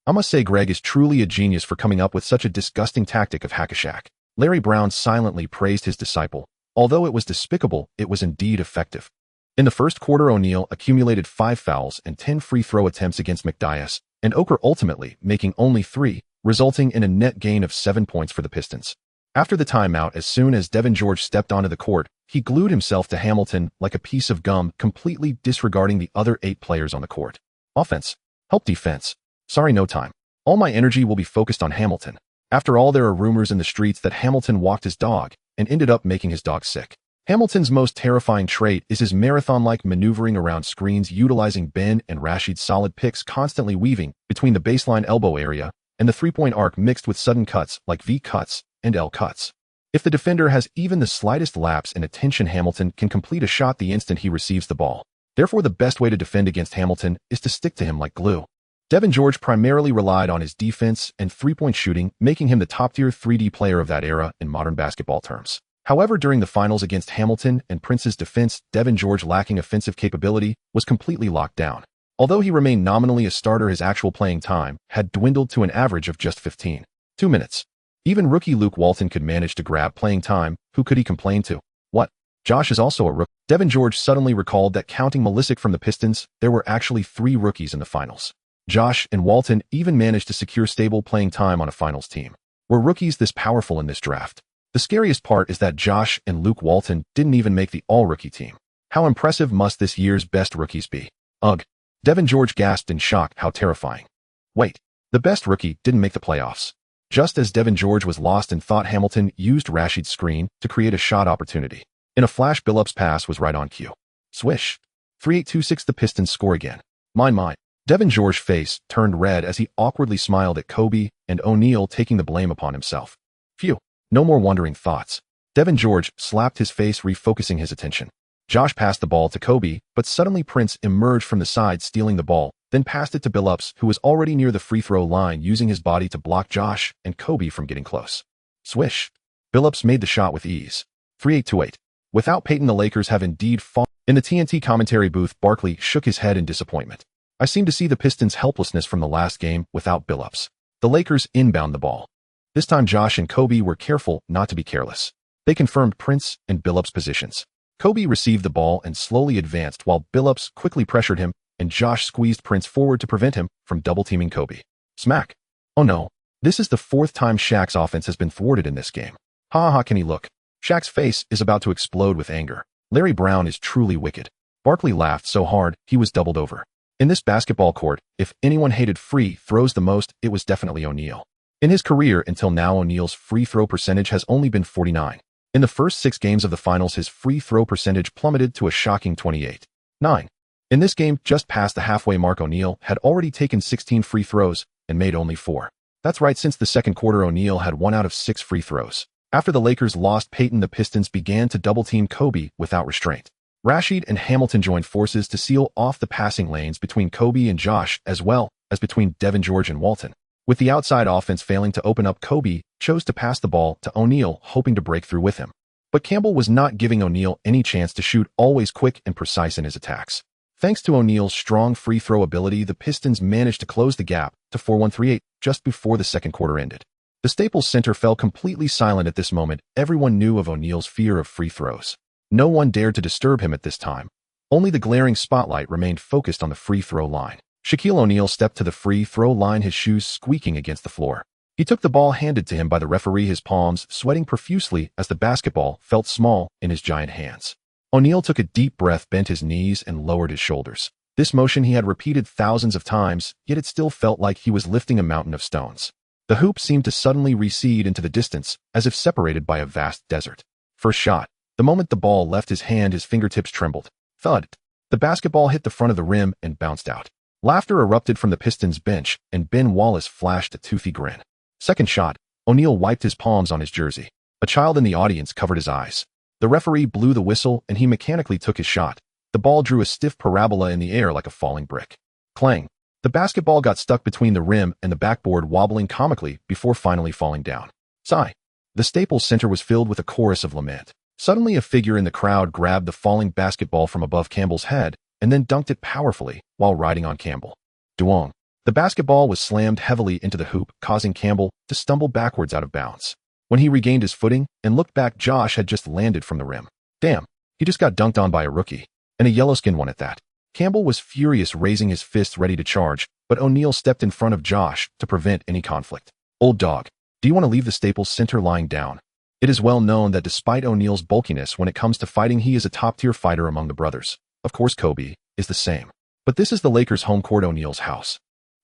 I must say Greg is truly a genius for coming up with such a disgusting tactic of hack-a-Shaq. Larry Brown silently praised his disciple. Although it was despicable, it was indeed effective. In the first quarter, O'Neal accumulated 5 fouls and 10 free throw attempts against McDyess, and Oker ultimately making only 3, resulting in a net gain of 7 points for the Pistons. After the timeout, as soon as Devin George stepped onto the court, he glued himself to Hamilton like a piece of gum, completely disregarding the other 8 players on the court. Offense. Help defense. Sorry, no time. All my energy will be focused on Hamilton. After all, there are rumors in the streets that Hamilton walked his dog and ended up making his dog sick. Hamilton's most terrifying trait is his marathon-like maneuvering around screens, utilizing Ben and Rashid's solid picks, constantly weaving between the baseline elbow area and the three-point arc, mixed with sudden cuts like V cuts and L cuts. If the defender has even the slightest lapse in attention, Hamilton can complete a shot the instant he receives the ball. Therefore, the best way to defend against Hamilton is to stick to him like glue. Devin George primarily relied on his defense and three-point shooting, making him the top-tier 3D player of that era in modern basketball terms. However, during the finals against Hamilton and Prince's defense, Devin George, lacking offensive capability, was completely locked down. Although he remained nominally a starter, his actual playing time had dwindled to an average of just 15.2 minutes. Even rookie Luke Walton could manage to grab playing time. Who could he complain to? What? Josh is also a rookie. Devin George suddenly recalled that, counting Malisic from the Pistons, there were actually 3 rookies in the finals. Josh and Walton even managed to secure stable playing time on a finals team. Were rookies this powerful in this draft? The scariest part is that Josh and Luke Walton didn't even make the all-rookie team. How impressive must this year's best rookies be? Ugh. Devin George gasped in shock. How terrifying. Wait, the best rookie didn't make the playoffs. Just as Devin George was lost in thought, Hamilton used Rashid's screen to create a shot opportunity. In a flash, Billup's pass was right on cue. Swish. 3-8-2-6. The Pistons score again. Mine. Devin George's face turned red as he awkwardly smiled at Kobe and O'Neal, taking the blame upon himself. Phew. No more wandering thoughts. Devin George slapped his face, refocusing his attention. Josh passed the ball to Kobe, but suddenly Prince emerged from the side, stealing the ball, then passed it to Billups, who was already near the free throw line, using his body to block Josh and Kobe from getting close. Swish. Billups made the shot with ease. 3-8-2-8. Without Peyton, the Lakers have indeed fallen. In the TNT commentary booth, Barkley shook his head in disappointment. I seem to see the Pistons' helplessness from the last game without Billups. The Lakers inbound the ball. This time, Josh and Kobe were careful not to be careless. They confirmed Prince and Billups' positions. Kobe received the ball and slowly advanced, while Billups quickly pressured him, and Josh squeezed Prince forward to prevent him from double-teaming Kobe. Smack. Oh no. This is the 4th time Shaq's offense has been thwarted in this game. Ha, can he look? Shaq's face is about to explode with anger. Larry Brown is truly wicked. Barkley laughed so hard, he was doubled over. In this basketball court, if anyone hated free throws the most, it was definitely O'Neal. In his career until now, O'Neal's free throw percentage has only been 49. In the first 6 games of the finals, his free throw percentage plummeted to a shocking 28.9. In this game, just past the halfway mark, O'Neal had already taken 16 free throws and made only 4. That's right, since the second quarter, O'Neal had 1 out of 6 free throws. After the Lakers lost Peyton, the Pistons began to double-team Kobe without restraint. Rashid and Hamilton joined forces to seal off the passing lanes between Kobe and Josh, as well as between Devin George and Walton. With the outside offense failing to open up, Kobe chose to pass the ball to O'Neal, hoping to break through with him. But Campbell was not giving O'Neal any chance to shoot, always quick and precise in his attacks. Thanks to O'Neal's strong free throw ability, the Pistons managed to close the gap to 4-1-3-8 just before the second quarter ended. The Staples Center fell completely silent at this moment. Everyone knew of O'Neal's fear of free throws. No one dared to disturb him at this time. Only the glaring spotlight remained focused on the free throw line. Shaquille O'Neal stepped to the free throw line, his shoes squeaking against the floor. He took the ball handed to him by the referee, his palms sweating profusely as the basketball felt small in his giant hands. O'Neal took a deep breath, bent his knees, and lowered his shoulders. This motion he had repeated thousands of times, yet it still felt like he was lifting a mountain of stones. The hoop seemed to suddenly recede into the distance, as if separated by a vast desert. First shot. The moment the ball left his hand, his fingertips trembled. Thud. The basketball hit the front of the rim and bounced out. Laughter erupted from the Pistons bench, and Ben Wallace flashed a toothy grin. Second shot. O'Neal wiped his palms on his jersey. A child in the audience covered his eyes. The referee blew the whistle, and he mechanically took his shot. The ball drew a stiff parabola in the air like a falling brick. Clang. The basketball got stuck between the rim and the backboard, wobbling comically before finally falling down. Sigh. The Staples Center was filled with a chorus of lament. Suddenly, a figure in the crowd grabbed the falling basketball from above Campbell's head and then dunked it powerfully while riding on Campbell. Duong. The basketball was slammed heavily into the hoop, causing Campbell to stumble backwards out of bounds. When he regained his footing and looked back, Josh had just landed from the rim. Damn, he just got dunked on by a rookie. And a yellow-skinned one at that. Campbell was furious, raising his fists ready to charge, but O'Neal stepped in front of Josh to prevent any conflict. Old dog, do you want to leave the Staples Center lying down? It is well known that despite O'Neal's bulkiness when it comes to fighting, he is a top-tier fighter among the brothers. Of course, Kobe is the same. But this is the Lakers' home court, O'Neal's house.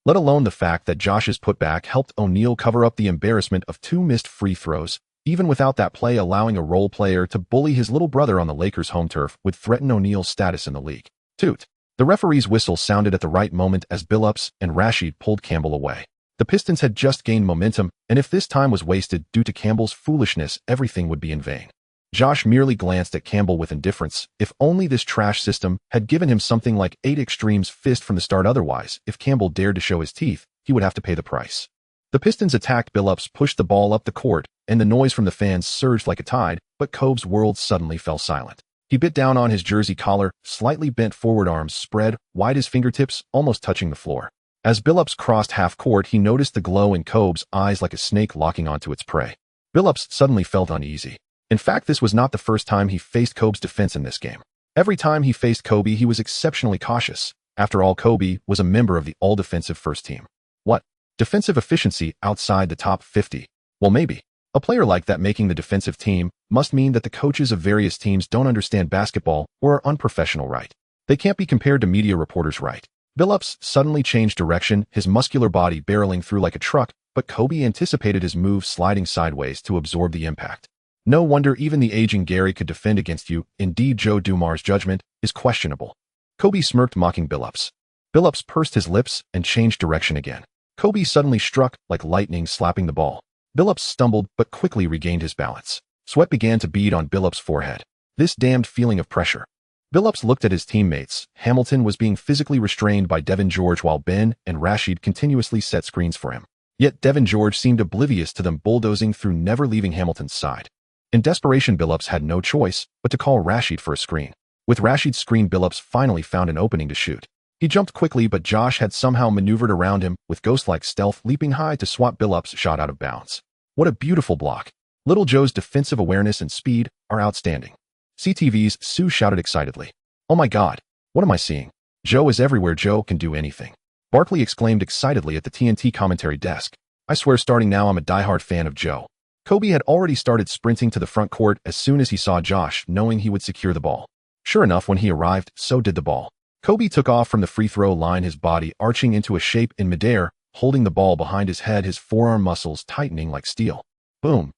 let alone the fact that Josh's putback helped O'Neal cover up the embarrassment of 2 missed free throws. Even without that play, allowing a role player to bully his little brother on the Lakers' home turf would threaten O'Neal's status in the league. Toot. The referee's whistle sounded at the right moment as Billups and Rashid pulled Campbell away. The Pistons had just gained momentum, and if this time was wasted due to Campbell's foolishness, everything would be in vain. Josh merely glanced at Campbell with indifference. If only this trash system had given him something like 8 Extremes fist from the start. Otherwise, if Campbell dared to show his teeth, he would have to pay the price. The Pistons attacked. Billups pushed the ball up the court, and the noise from the fans surged like a tide, but Kobe's world suddenly fell silent. He bit down on his jersey collar, slightly bent forward, arms spread wide, his fingertips almost touching the floor. As Billups crossed half court, he noticed the glow in Kobe's eyes, like a snake locking onto its prey. Billups suddenly felt uneasy. In fact, this was not the first time he faced Kobe's defense in this game. Every time he faced Kobe, he was exceptionally cautious. After all, Kobe was a member of the all-defensive first team. What? Defensive efficiency outside the top 50? Well, maybe. A player like that making the defensive team must mean that the coaches of various teams don't understand basketball or are unprofessional, right? They can't be compared to media reporters, right? Billups suddenly changed direction, his muscular body barreling through like a truck, but Kobe anticipated his move, sliding sideways to absorb the impact. No wonder even the aging Gary could defend against you. Indeed, Joe Dumars' judgment is questionable. Kobe smirked, mocking Billups. Billups pursed his lips and changed direction again. Kobe suddenly struck like lightning, slapping the ball. Billups stumbled but quickly regained his balance. Sweat began to bead on Billups' forehead. This damned feeling of pressure. Billups looked at his teammates. Hamilton was being physically restrained by Devin George while Ben and Rashid continuously set screens for him. Yet Devin George seemed oblivious to them, bulldozing through, never leaving Hamilton's side. In desperation, Billups had no choice but to call Rashid for a screen. With Rashid's screen, Billups finally found an opening to shoot. He jumped quickly, but Josh had somehow maneuvered around him with ghost-like stealth, leaping high to swat Billups' shot out of bounds. What a beautiful block. Little Joe's defensive awareness and speed are outstanding. CTV's Sue shouted excitedly. Oh my God, what am I seeing? Joe is everywhere. Joe can do anything. Barkley exclaimed excitedly at the TNT commentary desk. I swear, starting now, I'm a diehard fan of Joe. Kobe had already started sprinting to the front court as soon as he saw Josh, knowing he would secure the ball. Sure enough, when he arrived, so did the ball. Kobe took off from the free throw line, his body arching into a shape in midair, holding the ball behind his head, his forearm muscles tightening like steel. Boom.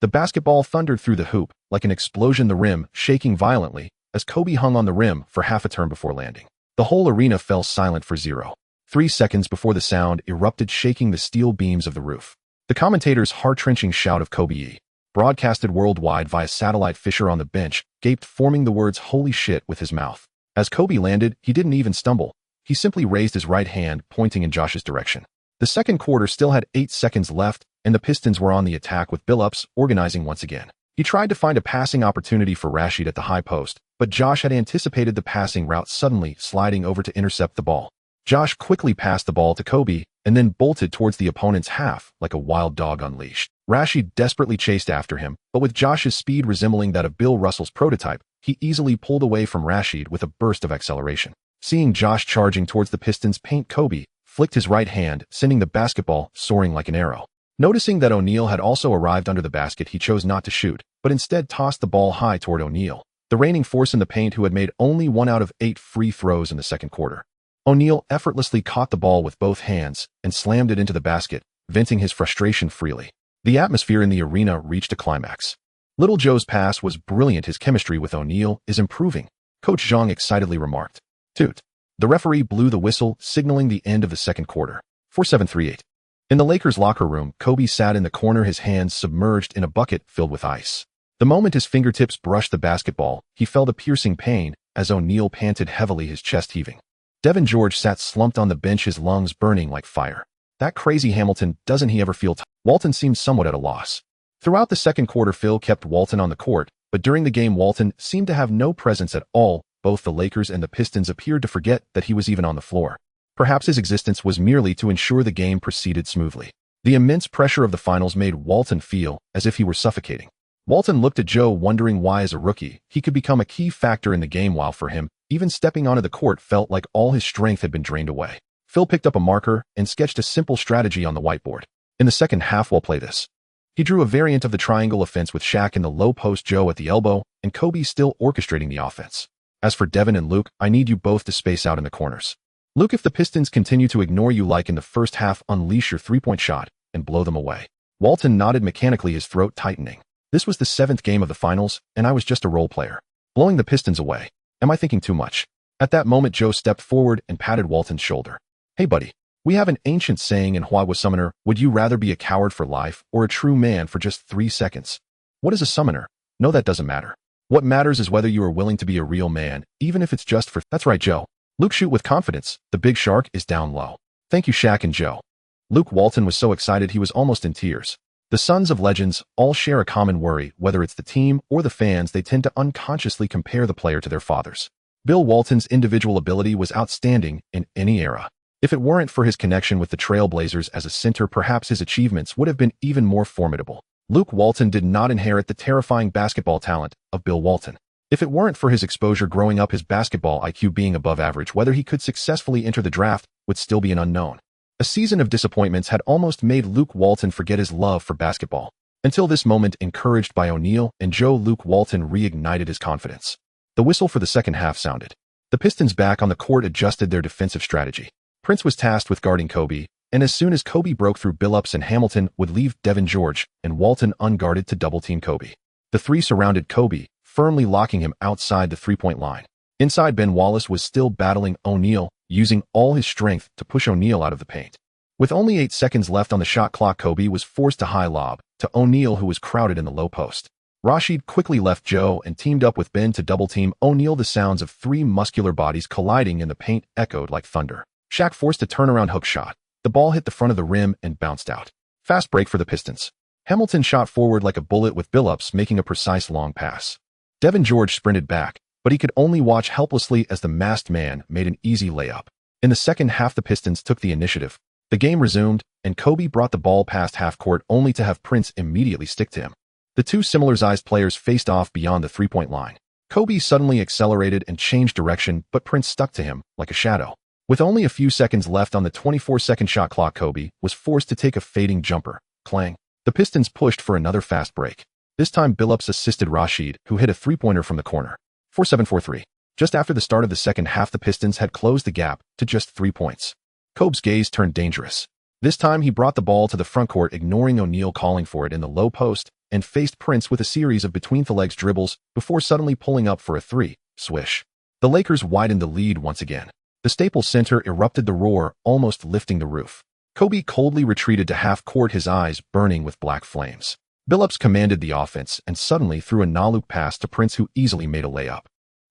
The basketball thundered through the hoop like an explosion, the rim shaking violently as Kobe hung on the rim for half a turn before landing. The whole arena fell silent for 0.3 seconds before the sound erupted, shaking the steel beams of the roof. The commentator's heart-wrenching shout of Kobe E, broadcasted worldwide via satellite. Fisher on the bench gaped, forming the words "holy shit" with his mouth. As Kobe landed, he didn't even stumble. He simply raised his right hand, pointing in Josh's direction. The second quarter still had 8 seconds left, and the Pistons were on the attack with Billups organizing once again. He tried to find a passing opportunity for Rashid at the high post, but Josh had anticipated the passing route, suddenly sliding over to intercept the ball. Josh quickly passed the ball to Kobe and then bolted towards the opponent's half like a wild dog unleashed. Rashid desperately chased after him, but with Josh's speed resembling that of Bill Russell's prototype, he easily pulled away from Rashid with a burst of acceleration. Seeing Josh charging towards the Pistons' paint, Kobe flicked his right hand, sending the basketball soaring like an arrow. Noticing that O'Neal had also arrived under the basket, he chose not to shoot, but instead tossed the ball high toward O'Neal, the reigning force in the paint, who had made only 1 out of 8 free throws in the second quarter. O'Neal effortlessly caught the ball with both hands and slammed it into the basket, venting his frustration freely. The atmosphere in the arena reached a climax. Little Joe's pass was brilliant. His chemistry with O'Neal is improving, Coach Zhang excitedly remarked. Toot. The referee blew the whistle, signaling the end of the second quarter. 4-7-3-8. In the Lakers' locker room, Kobe sat in the corner, his hands submerged in a bucket filled with ice. The moment his fingertips brushed the basketball, he felt a piercing pain as O'Neal panted heavily, his chest heaving. Devin George sat slumped on the bench, his lungs burning like fire. That crazy Hamilton, doesn't he ever feel tired? Walton seemed somewhat at a loss. Throughout the second quarter, Phil kept Walton on the court, but during the game, Walton seemed to have no presence at all. Both the Lakers and the Pistons appeared to forget that he was even on the floor. Perhaps his existence was merely to ensure the game proceeded smoothly. The immense pressure of the finals made Walton feel as if he were suffocating. Walton looked at Joe, wondering why, as a rookie, he could become a key factor in the game, while for him, even stepping onto the court felt like all his strength had been drained away. Phil picked up a marker and sketched a simple strategy on the whiteboard. In the second half, we'll play this. He drew a variant of the triangle offense with Shaq in the low post, Joe at the elbow, and Kobe still orchestrating the offense. As for Devin and Luke, I need you both to space out in the corners. Luke, if the Pistons continue to ignore you like in the first half, unleash your three-point shot and blow them away. Walton nodded mechanically, his throat tightening. This was the 7th game of the finals, and I was just a role player. Blowing the Pistons away. Am I thinking too much? At that moment, Joe stepped forward and patted Walton's shoulder. Hey buddy, we have an ancient saying in Hua Summoner, would you rather be a coward for life or a true man for just 3 seconds? What is a summoner? No, that doesn't matter. What matters is whether you are willing to be a real man, even if it's just for— That's right, Joe. Luke, shoot with confidence. The big shark is down low. Thank you, Shaq and Joe. Luke Walton was so excited he was almost in tears. The sons of legends all share a common worry, whether it's the team or the fans, they tend to unconsciously compare the player to their fathers. Bill Walton's individual ability was outstanding in any era. If it weren't for his connection with the Trailblazers as a center, perhaps his achievements would have been even more formidable. Luke Walton did not inherit the terrifying basketball talent of Bill Walton. If it weren't for his exposure growing up, his basketball IQ being above average, whether he could successfully enter the draft would still be an unknown. A season of disappointments had almost made Luke Walton forget his love for basketball. Until this moment, encouraged by O'Neal and Joe, Luke Walton reignited his confidence. The whistle for the second half sounded. The Pistons back on the court adjusted their defensive strategy. Prince was tasked with guarding Kobe, and as soon as Kobe broke through, Billups and Hamilton would leave Devin George and Walton unguarded to double-team Kobe. The three surrounded Kobe, firmly locking him outside the three-point line. Inside, Ben Wallace was still battling O'Neal, using all his strength to push O'Neal out of the paint. With only 8 seconds left on the shot clock, Kobe was forced to high lob to O'Neal, who was crowded in the low post. Rashid quickly left Joe and teamed up with Ben to double-team O'Neal. The sounds of 3 muscular bodies colliding in the paint echoed like thunder. Shaq forced a turnaround hook shot. The ball hit the front of the rim and bounced out. Fast break for the Pistons. Hamilton shot forward like a bullet, with Billups making a precise long pass. Devin George sprinted back, but he could only watch helplessly as the masked man made an easy layup. In the second half, the Pistons took the initiative. The game resumed, and Kobe brought the ball past half court only to have Prince immediately stick to him. The two similar-sized players faced off beyond the three-point line. Kobe suddenly accelerated and changed direction, but Prince stuck to him like a shadow. With only a few seconds left on the 24-second shot clock, Kobe was forced to take a fading jumper. Clang. The Pistons pushed for another fast break. This time, Billups assisted Rashid, who hit a three-pointer from the corner. 4-7-4-3. Just after the start of the second half, the Pistons had closed the gap to just 3 points. Kobe's gaze turned dangerous. This time, he brought the ball to the front court, ignoring O'Neal calling for it in the low post, and faced Prince with a series of between-the-legs dribbles before suddenly pulling up for a 3. Swish. The Lakers widened the lead once again. The Staples Center erupted the roar, almost lifting the roof. Kobe coldly retreated to half court, his eyes burning with black flames. Billups commanded the offense and suddenly threw a no-look pass to Prince, who easily made a layup.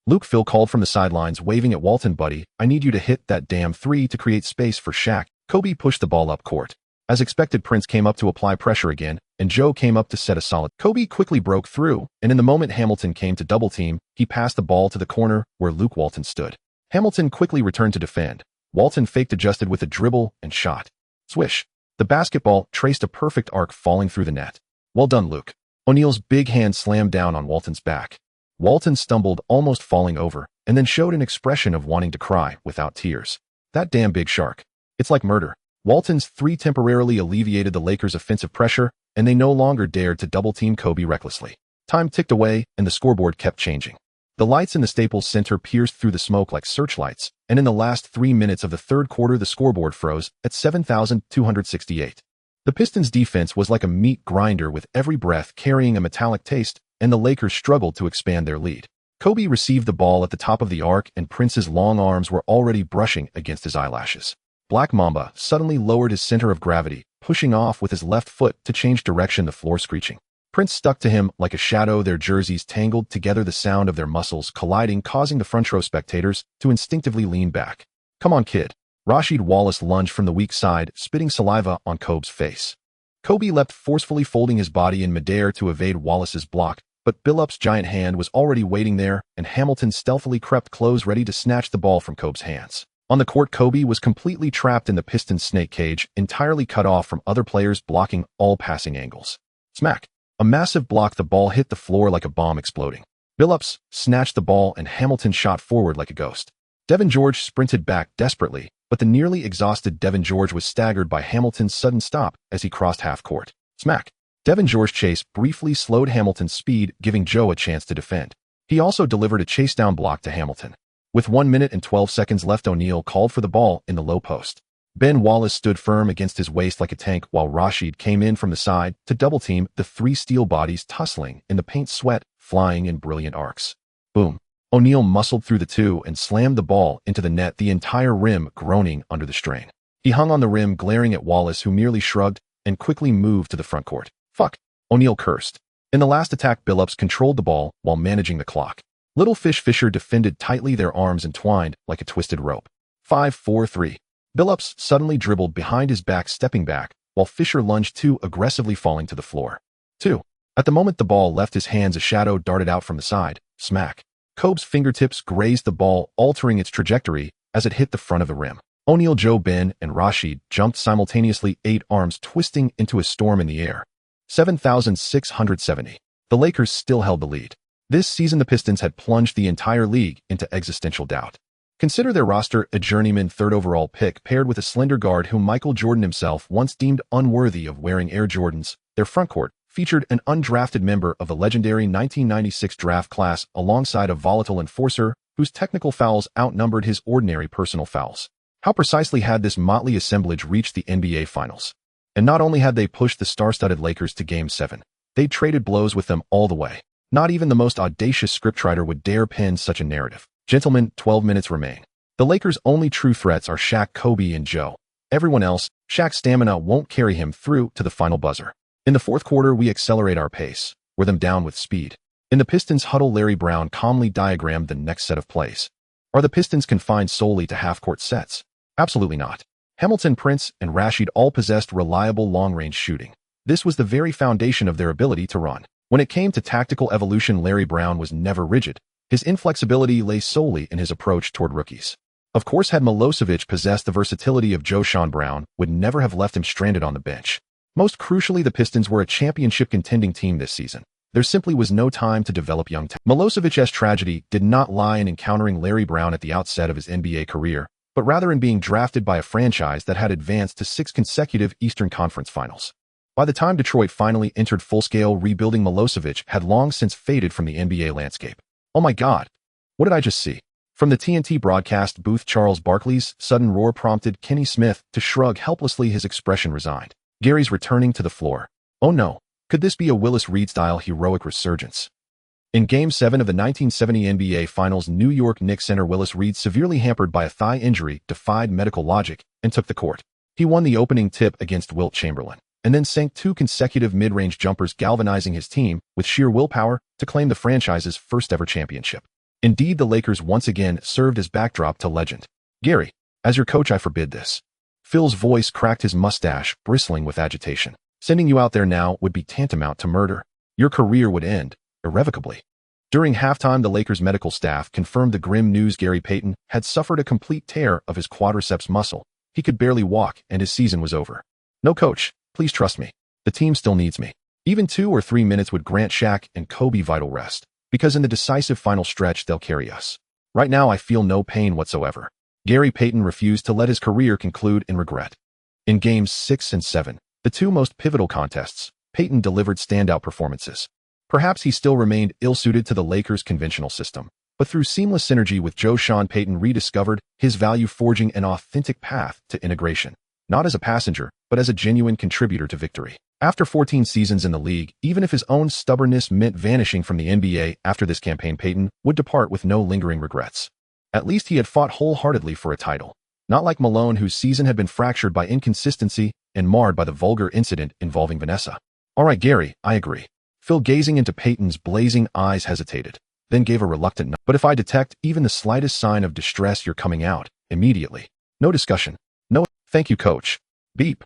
Luke Phil called from the sidelines, waving at Walton. Buddy, I need you to hit that damn 3 to create space for Shaq. Kobe pushed the ball up court. As expected, Prince came up to apply pressure again, and Joe came up to set a solid. Kobe quickly broke through, and in the moment Hamilton came to double team, he passed the ball to the corner where Luke Walton stood. Hamilton quickly returned to defend. Walton faked, adjusted with a dribble, and shot. Swish. The basketball traced a perfect arc, falling through the net. Well done, Luke. O'Neal's big hand slammed down on Walton's back. Walton stumbled, almost falling over, and then showed an expression of wanting to cry without tears. That damn big shark. It's like murder. Walton's 3 temporarily alleviated the Lakers' offensive pressure, and they no longer dared to double-team Kobe recklessly. Time ticked away, and the scoreboard kept changing. The lights in the Staples Center pierced through the smoke like searchlights, and in the last 3 minutes of the third quarter, the scoreboard froze at 7,268. The Pistons' defense was like a meat grinder, with every breath carrying a metallic taste, and the Lakers struggled to expand their lead. Kobe received the ball at the top of the arc, and Prince's long arms were already brushing against his eyelashes. Black Mamba suddenly lowered his center of gravity, pushing off with his left foot to change direction, the floor screeching. Prince stuck to him like a shadow, their jerseys tangled together, the sound of their muscles colliding causing the front row spectators to instinctively lean back. Come on, kid. Rashid Wallace lunged from the weak side, spitting saliva on Kobe's face. Kobe leapt forcefully, folding his body in midair to evade Wallace's block, but Billups' giant hand was already waiting there, and Hamilton stealthily crept close, ready to snatch the ball from Kobe's hands. On the court, Kobe was completely trapped in the Pistons' snake cage, entirely cut off from other players, blocking all passing angles. Smack! A massive block, the ball hit the floor like a bomb exploding. Billups snatched the ball, and Hamilton shot forward like a ghost. Devin George sprinted back desperately, but the nearly exhausted Devin George was staggered by Hamilton's sudden stop as he crossed half court. Smack! Devin George's chase briefly slowed Hamilton's speed, giving Joe a chance to defend. He also delivered a chase-down block to Hamilton. With 1 minute and 12 seconds left, O'Neal called for the ball in the low post. Ben Wallace stood firm against his waist like a tank while Rashid came in from the side to double-team the three steel bodies tussling in the paint, sweat flying in brilliant arcs. Boom. O'Neal muscled through the two and slammed the ball into the net, the entire rim groaning under the strain. He hung on the rim, glaring at Wallace, who merely shrugged and quickly moved to the front court. Fuck, O'Neal cursed. In the last attack, Billups controlled the ball while managing the clock. Little Fish Fisher defended tightly, their arms entwined like a twisted rope. 5-4-3. Billups suddenly dribbled behind his back, stepping back, while Fisher lunged too aggressively, falling to the floor. 2. At the moment the ball left his hands, a shadow darted out from the side. Smack. Kobe's fingertips grazed the ball, altering its trajectory as it hit the front of the rim. O'Neal, Joe, Ben, and Rashid jumped simultaneously, 8 arms twisting into a storm in the air. 7,670. The Lakers still held the lead. This season the Pistons had plunged the entire league into existential doubt. Consider their roster: a journeyman third overall pick paired with a slender guard whom Michael Jordan himself once deemed unworthy of wearing Air Jordans. Their frontcourt featured an undrafted member of the legendary 1996 draft class alongside a volatile enforcer whose technical fouls outnumbered his ordinary personal fouls. How precisely had this motley assemblage reached the NBA Finals? And not only had they pushed the star-studded Lakers to Game 7, they traded blows with them all the way. Not even the most audacious scriptwriter would dare pen such a narrative. Gentlemen, 12 minutes remain. The Lakers' only true threats are Shaq, Kobe, and Joe. Everyone else, Shaq's stamina won't carry him through to the final buzzer. In the fourth quarter, we accelerate our pace, wear them down with speed. In the Pistons' huddle, Larry Brown calmly diagrammed the next set of plays. Are the Pistons confined solely to half-court sets? Absolutely not. Hamilton, Prince, and Rashid all possessed reliable long-range shooting. This was the very foundation of their ability to run. When it came to tactical evolution, Larry Brown was never rigid. His inflexibility lay solely in his approach toward rookies. Of course, had Milosevic possessed the versatility of Qiao Shan, Brown would never have left him stranded on the bench. Most crucially, the Pistons were a championship contending team this season. There simply was no time to develop young talent. Milosevic's tragedy did not lie in encountering Larry Brown at the outset of his NBA career, but rather in being drafted by a franchise that had advanced to 6 consecutive Eastern Conference Finals. By the time Detroit finally entered full-scale rebuilding, Milosevic had long since faded from the NBA landscape. Oh my God, what did I just see? From the TNT broadcast booth, Charles Barkley's sudden roar prompted Kenny Smith to shrug helplessly, his expression resigned. Gary's returning to the floor. Oh no, could this be a Willis Reed-style heroic resurgence? In Game 7 of the 1970 NBA Finals, New York Knicks center Willis Reed, severely hampered by a thigh injury, defied medical logic and took the court. He won the opening tip against Wilt Chamberlain, and then sank 2 consecutive mid-range jumpers, galvanizing his team with sheer willpower to claim the franchise's first-ever championship. Indeed, the Lakers once again served as backdrop to legend. Gary, as your coach, I forbid this. Phil's voice cracked, his mustache bristling with agitation. Sending you out there now would be tantamount to murder. Your career would end irrevocably. During halftime, the Lakers medical staff confirmed the grim news: Gary Payton had suffered a complete tear of his quadriceps muscle. He could barely walk, and his season was over. No, coach, please trust me. The team still needs me. Even 2 or 3 minutes would grant Shaq and Kobe vital rest, because in the decisive final stretch, they'll carry us. Right now, I feel no pain whatsoever. Gary Payton refused to let his career conclude in regret. In Games 6 and 7, the 2 most pivotal contests, Payton delivered standout performances. Perhaps he still remained ill-suited to the Lakers' conventional system, but through seamless synergy with Qiao Shan, Payton rediscovered his value, forging an authentic path to integration, not as a passenger, but as a genuine contributor to victory. After 14 seasons in the league, even if his own stubbornness meant vanishing from the NBA after this campaign, Payton would depart with no lingering regrets. At least he had fought wholeheartedly for a title, not like Malone, whose season had been fractured by inconsistency and marred by the vulgar incident involving Vanessa. All right, Gary, I agree. Phil, gazing into Payton's blazing eyes, hesitated, then gave a reluctant nod. But if I detect even the slightest sign of distress, you're coming out immediately. No discussion. No, thank you, coach. Beep.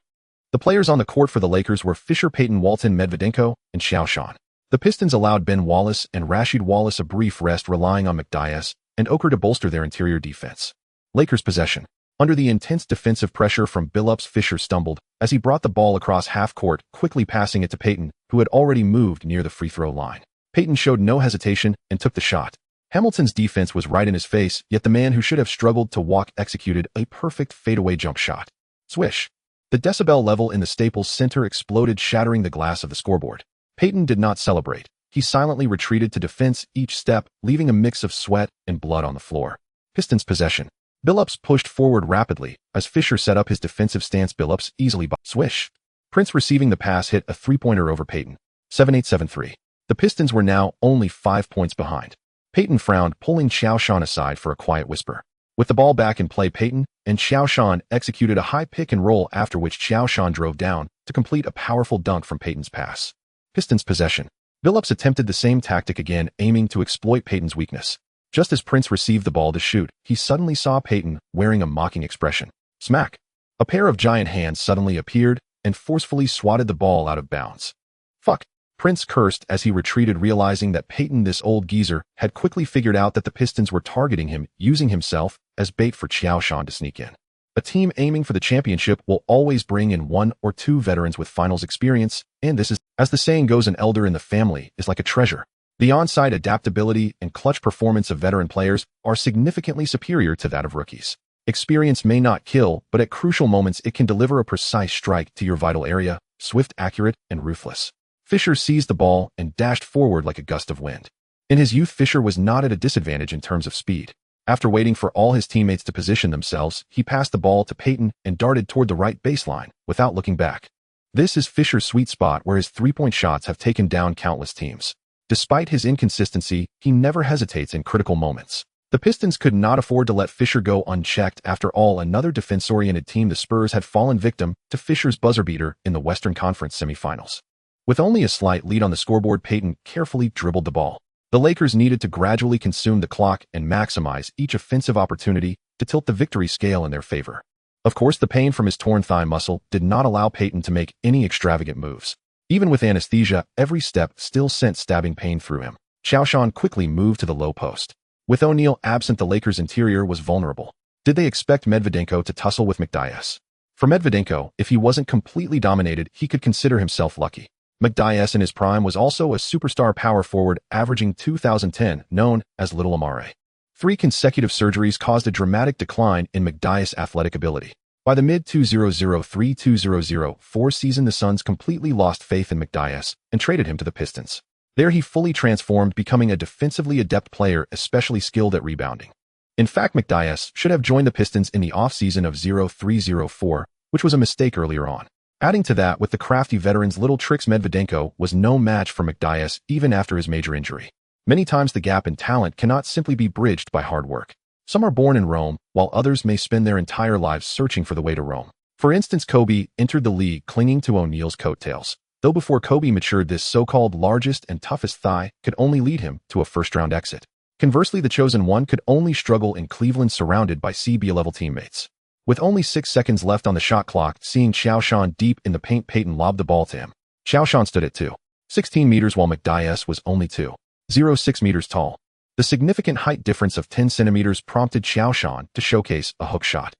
The players on the court for the Lakers were Fisher, Payton, Walton, Medvedenko, and Qiao Shan. The Pistons allowed Ben Wallace and Rashid Wallace a brief rest, relying on McDyess and Oker to bolster their interior defense. Lakers possession. Under the intense defensive pressure from Billups, Fisher stumbled as he brought the ball across half-court, quickly passing it to Payton, who had already moved near the free-throw line. Payton showed no hesitation and took the shot. Hamilton's defense was right in his face, yet the man who should have struggled to walk executed a perfect fadeaway jump shot. Swish. The decibel level in the Staples Center exploded, shattering the glass of the scoreboard. Payton did not celebrate. He silently retreated to defense, each step leaving a mix of sweat and blood on the floor. Pistons possession. Billups pushed forward rapidly as Fisher set up his defensive stance. Billups easily swish. Prince receiving the pass hit a three-pointer over Payton. 7-8-7-3. The Pistons were now only 5 points behind. Payton frowned, pulling Qiao Shan aside for a quiet whisper. With the ball back in play, Payton and Qiao Shan executed a high pick and roll, after which Qiao Shan drove down to complete a powerful dunk from Payton's pass. Pistons possession. Billups attempted the same tactic again, aiming to exploit Payton's weakness. Just as Prince received the ball to shoot, he suddenly saw Payton wearing a mocking expression. Smack! A pair of giant hands suddenly appeared and forcefully swatted the ball out of bounds. Fuck! Prince cursed as he retreated, realizing that Payton, this old geezer, had quickly figured out that the Pistons were targeting him, using himself as bait for Qiao Shan to sneak in. A team aiming for the championship will always bring in 1 or 2 veterans with finals experience, and this is, as the saying goes, an elder in the family is like a treasure. The on-site adaptability and clutch performance of veteran players are significantly superior to that of rookies. Experience may not kill, but at crucial moments it can deliver a precise strike to your vital area, swift, accurate, and ruthless. Fisher seized the ball and dashed forward like a gust of wind. In his youth, Fisher was not at a disadvantage in terms of speed. After waiting for all his teammates to position themselves, he passed the ball to Payton and darted toward the right baseline without looking back. This is Fisher's sweet spot, where his three-point shots have taken down countless teams. Despite his inconsistency, he never hesitates in critical moments. The Pistons could not afford to let Fisher go unchecked. After all, another defense-oriented team, the Spurs, had fallen victim to Fisher's buzzer beater in the Western Conference semifinals. With only a slight lead on the scoreboard, Payton carefully dribbled the ball. The Lakers needed to gradually consume the clock and maximize each offensive opportunity to tilt the victory scale in their favor. Of course, the pain from his torn thigh muscle did not allow Payton to make any extravagant moves. Even with anesthesia, every step still sent stabbing pain through him. Qiao Shan quickly moved to the low post. With O'Neal absent, the Lakers' interior was vulnerable. Did they expect Medvedenko to tussle with McDyess? For Medvedenko, if he wasn't completely dominated, he could consider himself lucky. McDyess in his prime was also a superstar power forward, averaging 2010, known as Little Amare. 3 consecutive surgeries caused a dramatic decline in McDyess' athletic ability. By the mid-2003-2004 season, the Suns completely lost faith in McDyess and traded him to the Pistons. There he fully transformed, becoming a defensively adept player, especially skilled at rebounding. In fact, McDyess should have joined the Pistons in the offseason of 03-04, which was a mistake earlier on. Adding to that, with the crafty veteran's little tricks, Medvedenko was no match for McDyess even after his major injury. Many times the gap in talent cannot simply be bridged by hard work. Some are born in Rome, while others may spend their entire lives searching for the way to Rome. For instance, Kobe entered the league clinging to O'Neal's coattails, though before Kobe matured, this so-called largest and toughest thigh could only lead him to a first-round exit. Conversely, the chosen one could only struggle in Cleveland, surrounded by CBA-level teammates. With only 6 seconds left on the shot clock, seeing Qiao Shan deep in the paint, Payton lobbed the ball to him. Qiao Shan stood at 2.16 meters while McDyess was only 2.06 meters tall. The significant height difference of 10 centimeters prompted Qiao Shan to showcase a hook shot.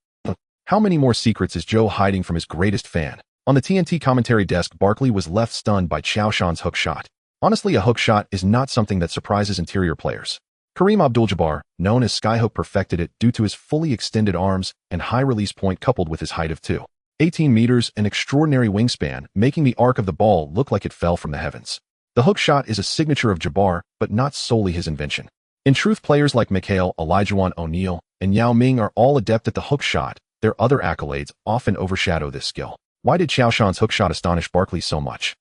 How many more secrets is Joe hiding from his greatest fan? On the TNT commentary desk, Barkley was left stunned by Qiao Shan's hook shot. Honestly, a hook shot is not something that surprises interior players. Kareem Abdul-Jabbar, known as Skyhook, perfected it due to his fully extended arms and high release point, coupled with his height of 2.18 meters, an extraordinary wingspan, making the arc of the ball look like it fell from the heavens. The hook shot is a signature of Jabbar, but not solely his invention. In truth, players like Mikhail Olajuwon, O'Neal, and Yao Ming are all adept at the hook shot. Their other accolades often overshadow this skill. Why did Qiao Shan's hook shot astonish Barkley so much?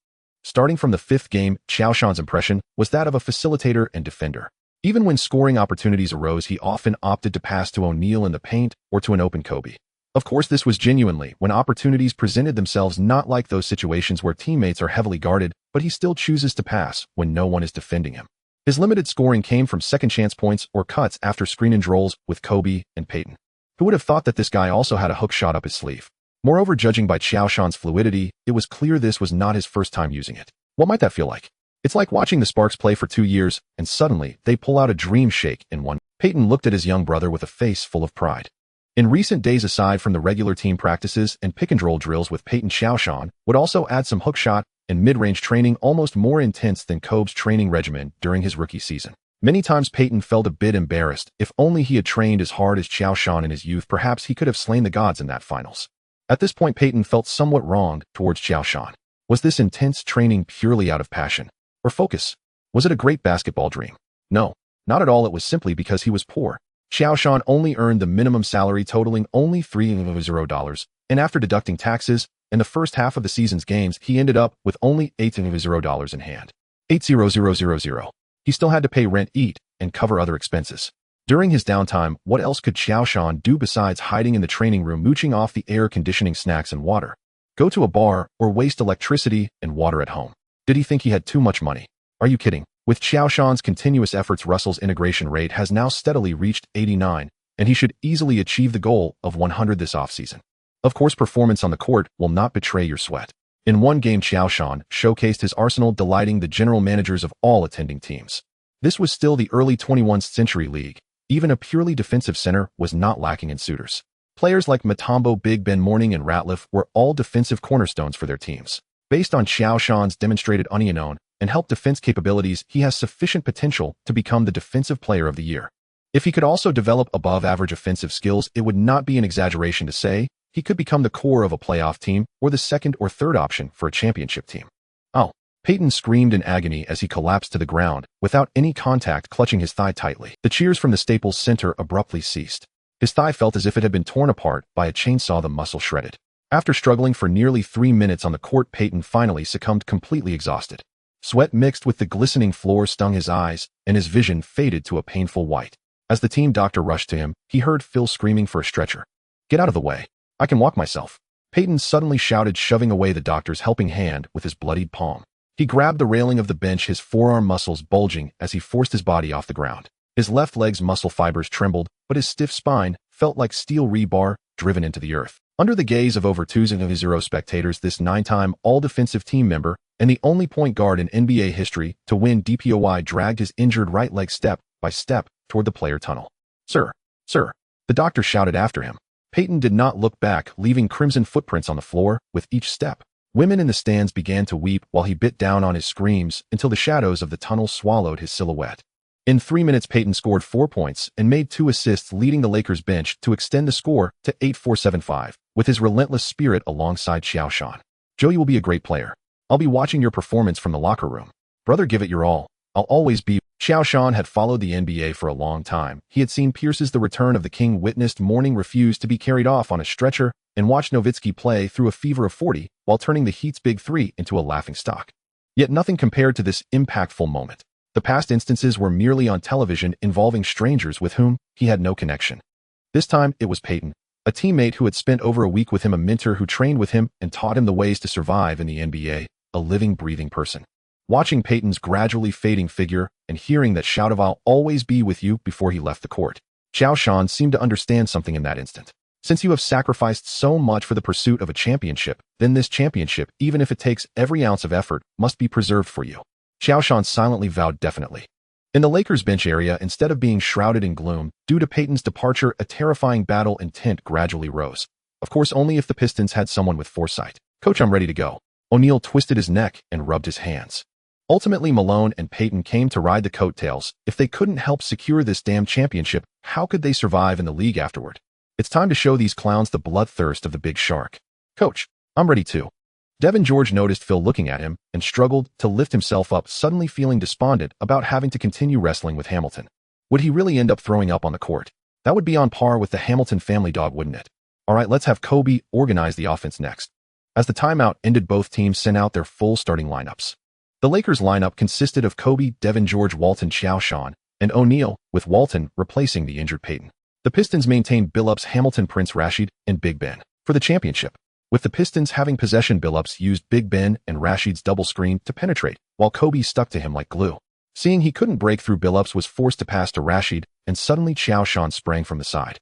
Starting from the 5th game, Qiao Shan's impression was that of a facilitator and defender. Even when scoring opportunities arose, he often opted to pass to O'Neal in the paint or to an open Kobe. Of course, this was genuinely when opportunities presented themselves, not like those situations where teammates are heavily guarded, but he still chooses to pass when no one is defending him. His limited scoring came from second-chance points or cuts after screen and rolls with Kobe and Payton. Who would have thought that this guy also had a hook shot up his sleeve? Moreover, judging by Qiao Shan's fluidity, it was clear this was not his first time using it. What might that feel like? It's like watching the Sparks play for 2 years, and suddenly they pull out a dream shake in one. Payton looked at his young brother with a face full of pride. In recent days, aside from the regular team practices and pick-and-roll drills with Payton, Qiao Shan would also add some hook shot and mid-range training, almost more intense than Kobe's training regimen during his rookie season. Many times Payton felt a bit embarrassed. If only he had trained as hard as Qiao Shan in his youth, perhaps he could have slain the gods in that finals. At this point, Payton felt somewhat wronged towards Qiao Shan. Was this intense training purely out of passion or focus? Was it a great basketball dream? No, not at all. It was simply because he was poor. Qiao Shan only earned the minimum salary totaling only $3.00, and after deducting taxes, in the first half of the season's games, he ended up with only $8.00 in hand. 80000. He still had to pay rent, eat, and cover other expenses. During his downtime, what else could Qiao Shan do besides hiding in the training room mooching off the air conditioning, snacks, and water? Go to a bar or waste electricity and water at home? Did he think he had too much money? Are you kidding? With Qiao Shan's continuous efforts, Russell's integration rate has now steadily reached 89, and he should easily achieve the goal of 100 this offseason. Of course, performance on the court will not betray your sweat. In one game, Qiao Shan showcased his arsenal, delighting the general managers of all attending teams. This was still the early 21st century league. Even a purely defensive center was not lacking in suitors. Players like Mutombo, Big Ben, Mourning, and Ratliff were all defensive cornerstones for their teams. Based on Qiao Shan's demonstrated unknown and help defense capabilities, he has sufficient potential to become the Defensive Player of the Year. If he could also develop above-average offensive skills, it would not be an exaggeration to say he could become the core of a playoff team or the second or third option for a championship team. Oh! Peyton screamed in agony as he collapsed to the ground, without any contact, clutching his thigh tightly. The cheers from the Staples Center abruptly ceased. His thigh felt as if it had been torn apart by a chainsaw, the muscle shredded. After struggling for nearly 3 minutes on the court, Peyton finally succumbed, completely exhausted. Sweat mixed with the glistening floor stung his eyes, and his vision faded to a painful white. As the team doctor rushed to him, he heard Phil screaming for a stretcher. "Get out of the way. I can walk myself," Peyton suddenly shouted, shoving away the doctor's helping hand with his bloodied palm. He grabbed the railing of the bench, his forearm muscles bulging as he forced his body off the ground. His left leg's muscle fibers trembled, but his stiff spine felt like steel rebar driven into the earth. Under the gaze of over 2,000 spectators, this 9-time all-defensive team member and the only point guard in NBA history to win DPOY dragged his injured right leg step by step toward the player tunnel. Sir, the doctor shouted after him. Peyton did not look back, leaving crimson footprints on the floor with each step. Women in the stands began to weep while he bit down on his screams until the shadows of the tunnel swallowed his silhouette. In 3 minutes, Peyton scored 4 points and made 2 assists, leading the Lakers bench to extend the score to 8-4-7-5, with his relentless spirit alongside Qiao Shan. "Joey will be a great player. I'll be watching your performance from the locker room. Brother, give it your all. I'll always be." Qiao Shan had followed the NBA for a long time. He had seen Pierce's The Return of the King, witnessed Mourning refuse to be carried off on a stretcher, and watched Nowitzki play through a fever of 40 while turning the Heat's Big Three into a laughingstock. Yet nothing compared to this impactful moment. The past instances were merely on television, involving strangers with whom he had no connection. This time it was Peyton, a teammate who had spent over a week with him, a mentor who trained with him and taught him the ways to survive in the NBA, a living, breathing person. Watching Peyton's gradually fading figure and hearing that shout of "I'll always be with you" before he left the court, Qiao Shan seemed to understand something in that instant. Since you have sacrificed so much for the pursuit of a championship, then this championship, even if it takes every ounce of effort, must be preserved for you. Qiao Shan silently vowed definitely. In the Lakers bench area, instead of being shrouded in gloom due to Peyton's departure, a terrifying battle intent gradually rose. Of course, only if the Pistons had someone with foresight. "Coach, I'm ready to go." O'Neal twisted his neck and rubbed his hands. Ultimately, Malone and Peyton came to ride the coattails. If they couldn't help secure this damn championship, how could they survive in the league afterward? It's time to show these clowns the bloodthirst of the big shark. "Coach, I'm ready too." Devin George noticed Phil looking at him and struggled to lift himself up, suddenly feeling despondent about having to continue wrestling with Hamilton. Would he really end up throwing up on the court? That would be on par with the Hamilton family dog, wouldn't it? All right, let's have Kobe organize the offense next. As the timeout ended, both teams sent out their full starting lineups. The Lakers lineup consisted of Kobe, Devin George, Walton, Qiao Shan, and O'Neal, with Walton replacing the injured Peyton. The Pistons maintained Billups, Hamilton, Prince, Rashid, and Big Ben for the championship. With the Pistons having possession, Billups used Big Ben and Rashid's double screen to penetrate, while Kobe stuck to him like glue. Seeing he couldn't break through, Billups was forced to pass to Rashid, and suddenly Qiao Shan sprang from the side.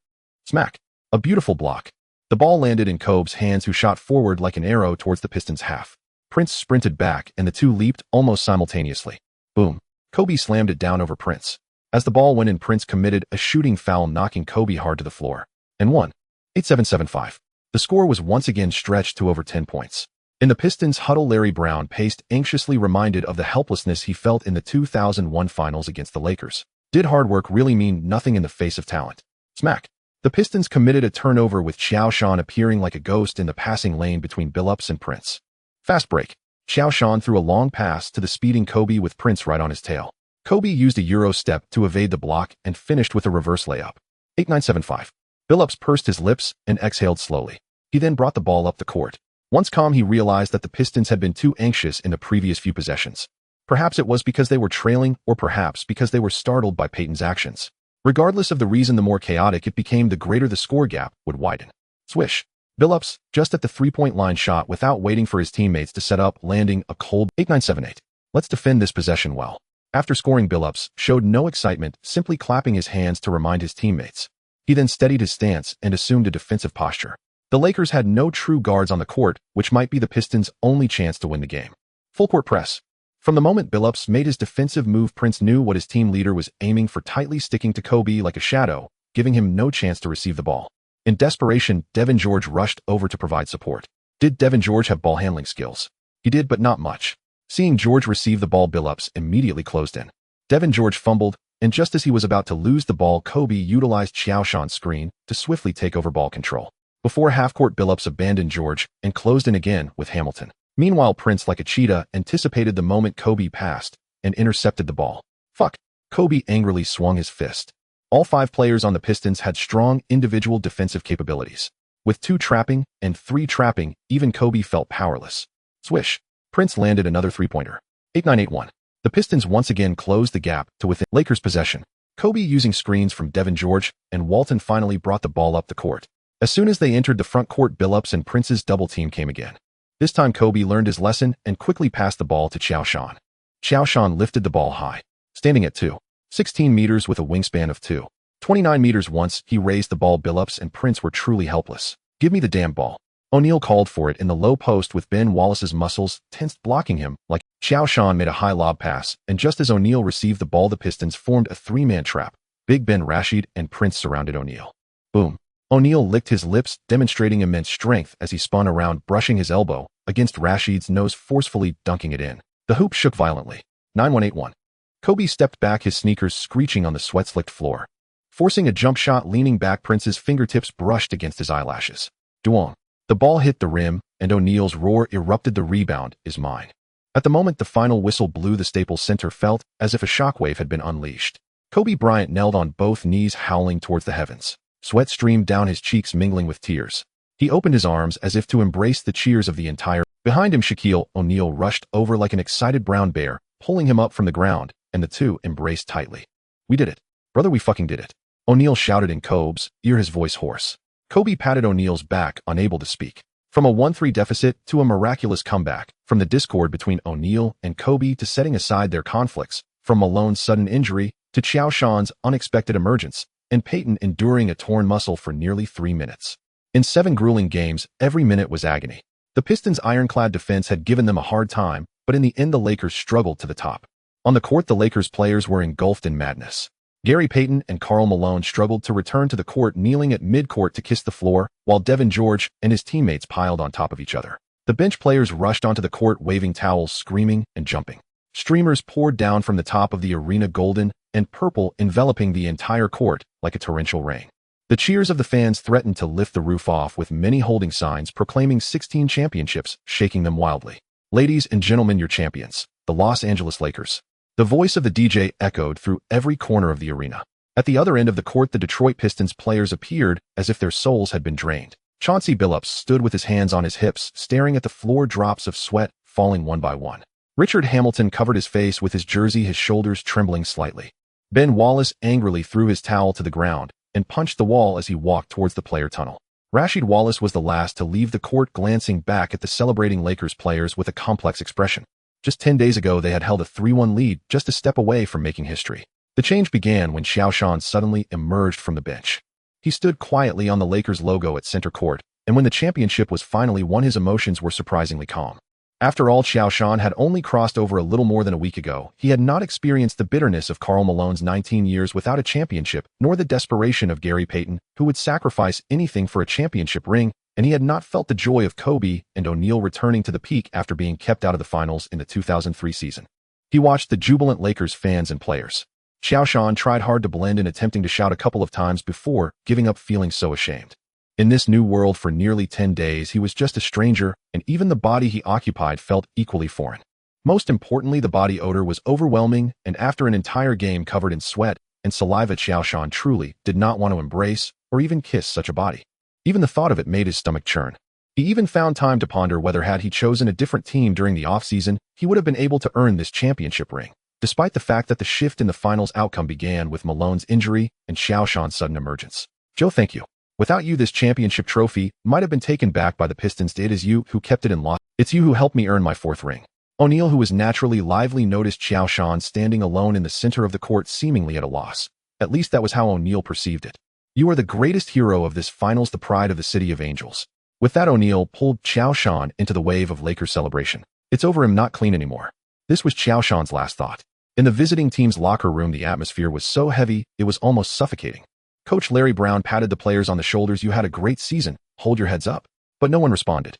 Smack! A beautiful block. The ball landed in Kobe's hands, who shot forward like an arrow towards the Pistons' half. Prince sprinted back, and the two leaped almost simultaneously. Boom! Kobe slammed it down over Prince. As the ball went in, Prince committed a shooting foul, knocking Kobe hard to the floor. And won. 8-7-7-5. The score was once again stretched to over 10 points. In the Pistons' huddle, Larry Brown paced, anxiously reminded of the helplessness he felt in the 2001 finals against the Lakers. Did hard work really mean nothing in the face of talent? Smack! The Pistons committed a turnover, with Qiao Shan appearing like a ghost in the passing lane between Billups and Prince. Fast break. Qiao Shan threw a long pass to the speeding Kobe with Prince right on his tail. Kobe used a Euro step to evade the block and finished with a reverse layup. 8975. Billups pursed his lips and exhaled slowly. He then brought the ball up the court. Once calm, he realized that the Pistons had been too anxious in the previous few possessions. Perhaps it was because they were trailing, or perhaps because they were startled by Payton's actions. Regardless of the reason, the more chaotic it became, the greater the score gap would widen. Swish. Billups, just at the three-point line, shot without waiting for his teammates to set up, landing a cold 8978. Let's defend this possession well. After scoring, Billups showed no excitement, simply clapping his hands to remind his teammates. He then steadied his stance and assumed a defensive posture. The Lakers had no true guards on the court, which might be the Pistons' only chance to win the game. Full court press. From the moment Billups made his defensive move, Prince knew what his team leader was aiming for, tightly sticking to Kobe like a shadow, giving him no chance to receive the ball. In desperation, Devin George rushed over to provide support. Did Devin George have ball handling skills? He did, but not much. Seeing George receive the ball, Billups immediately closed in. Devin George fumbled, and just as he was about to lose the ball, Kobe utilized Qiao Shan's screen to swiftly take over ball control. Before half-court, Billups abandoned George and closed in again with Hamilton. Meanwhile, Prince, like a cheetah, anticipated the moment Kobe passed and intercepted the ball. Fuck. Kobe angrily swung his fist. All 5 players on the Pistons had strong individual defensive capabilities. With 2 trapping and 3 trapping, even Kobe felt powerless. Swish. Prince landed another three-pointer. 8981. The Pistons once again closed the gap to within Lakers' possession. Kobe using screens from Devin George and Walton finally brought the ball up the court. As soon as they entered the front court, Billups and Prince's double team came again. This time Kobe learned his lesson and quickly passed the ball to Qiao Shan. Qiao Shan lifted the ball high, standing at 2.16 meters with a wingspan of 2.29 meters. Once he raised the ball, Billups and Prince were truly helpless. Give me the damn ball. O'Neal called for it in the low post with Ben Wallace's muscles tensed, blocking him like Qiao Shan made a high lob pass, and just as O'Neal received the ball, the Pistons formed a 3-man trap. Big Ben, Rashid, and Prince surrounded O'Neal. Boom. O'Neal licked his lips, demonstrating immense strength as he spun around, brushing his elbow against Rashid's nose, forcefully dunking it in. The hoop shook violently. 9181. Kobe stepped back, his sneakers screeching on the sweat-slicked floor. Forcing a jump shot, leaning back, Prince's fingertips brushed against his eyelashes. Duong. The ball hit the rim, and O'Neal's roar erupted. The rebound is mine. At the moment the final whistle blew, the Staples Center felt as if a shockwave had been unleashed. Kobe Bryant knelt on both knees, howling towards the heavens. Sweat streamed down his cheeks, mingling with tears. He opened his arms as if to embrace the cheers of the entire. Behind him, Shaquille O'Neal rushed over like an excited brown bear, pulling him up from the ground, and the two embraced tightly. We did it. Brother, we fucking did it. O'Neal shouted in Kobe's ear, his voice hoarse. Kobe patted O'Neal's back, unable to speak. From a 1-3 deficit to a miraculous comeback, from the discord between O'Neal and Kobe to setting aside their conflicts, from Malone's sudden injury to Qiao Shan's unexpected emergence, and Payton enduring a torn muscle for nearly 3 minutes. In 7 grueling games, every minute was agony. The Pistons' ironclad defense had given them a hard time, but in the end the Lakers struggled to the top. On the court, the Lakers players were engulfed in madness. Gary Payton and Karl Malone struggled to return to the court, kneeling at midcourt to kiss the floor, while Devin George and his teammates piled on top of each other. The bench players rushed onto the court, waving towels, screaming and jumping. Streamers poured down from the top of the arena, golden and purple, enveloping the entire court like a torrential rain. The cheers of the fans threatened to lift the roof off, with many holding signs proclaiming 16 championships, shaking them wildly. Ladies and gentlemen, your champions, the Los Angeles Lakers. The voice of the DJ echoed through every corner of the arena. At the other end of the court, the Detroit Pistons players appeared as if their souls had been drained. Chauncey Billups stood with his hands on his hips, staring at the floor, drops of sweat falling one by one. Richard Hamilton covered his face with his jersey, his shoulders trembling slightly. Ben Wallace angrily threw his towel to the ground and punched the wall as he walked towards the player tunnel. Rashid Wallace was the last to leave the court, glancing back at the celebrating Lakers players with a complex expression. Just 10 days ago, they had held a 3-1 lead, just a step away from making history. The change began when Qiao Shan suddenly emerged from the bench. He stood quietly on the Lakers logo at center court, and when the championship was finally won, his emotions were surprisingly calm. After all, Qiao Shan had only crossed over a little more than a week ago. He had not experienced the bitterness of Karl Malone's 19 years without a championship, nor the desperation of Gary Payton, who would sacrifice anything for a championship ring, and he had not felt the joy of Kobe and O'Neal returning to the peak after being kept out of the finals in the 2003 season. He watched the jubilant Lakers fans and players. Qiao Shan tried hard to blend in, attempting to shout a couple of times before giving up, feeling so ashamed. In this new world, for nearly 10 days, he was just a stranger, and even the body he occupied felt equally foreign. Most importantly, the body odor was overwhelming, and after an entire game covered in sweat, and saliva. Qiao Shan truly did not want to embrace or even kiss such a body. Even the thought of it made his stomach churn. He even found time to ponder whether had he chosen a different team during the offseason, he would have been able to earn this championship ring. Despite the fact that the shift in the finals outcome began with Malone's injury and Qiao Shan's sudden emergence. Joe, thank you. Without you, this championship trophy might have been taken back by the Pistons. It is you who kept it and lost. It's you who helped me earn my 4th ring. O'Neal, who was naturally lively, noticed Qiao Shan standing alone in the center of the court, seemingly at a loss. At least that was how O'Neal perceived it. You are the greatest hero of this finals, the pride of the City of Angels. With that, O'Neal pulled Qiao Shan into the wave of Lakers celebration. It's over, him not clean anymore. This was Qiao Shan's last thought. In the visiting team's locker room, the atmosphere was so heavy, it was almost suffocating. Coach Larry Brown patted the players on the shoulders. You had a great season. Hold your heads up. But no one responded.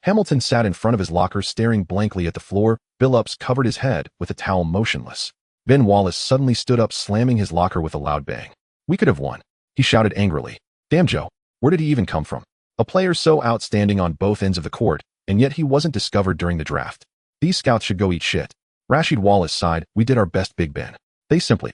Hamilton sat in front of his locker, staring blankly at the floor. Billups covered his head with a towel, motionless. Ben Wallace suddenly stood up, slamming his locker with a loud bang. We could have won, he shouted angrily. Damn, Joe, where did he even come from? A player so outstanding on both ends of the court, and yet he wasn't discovered during the draft. These scouts should go eat shit. Rashid Wallace sighed. We did our best, Big Ben. They simply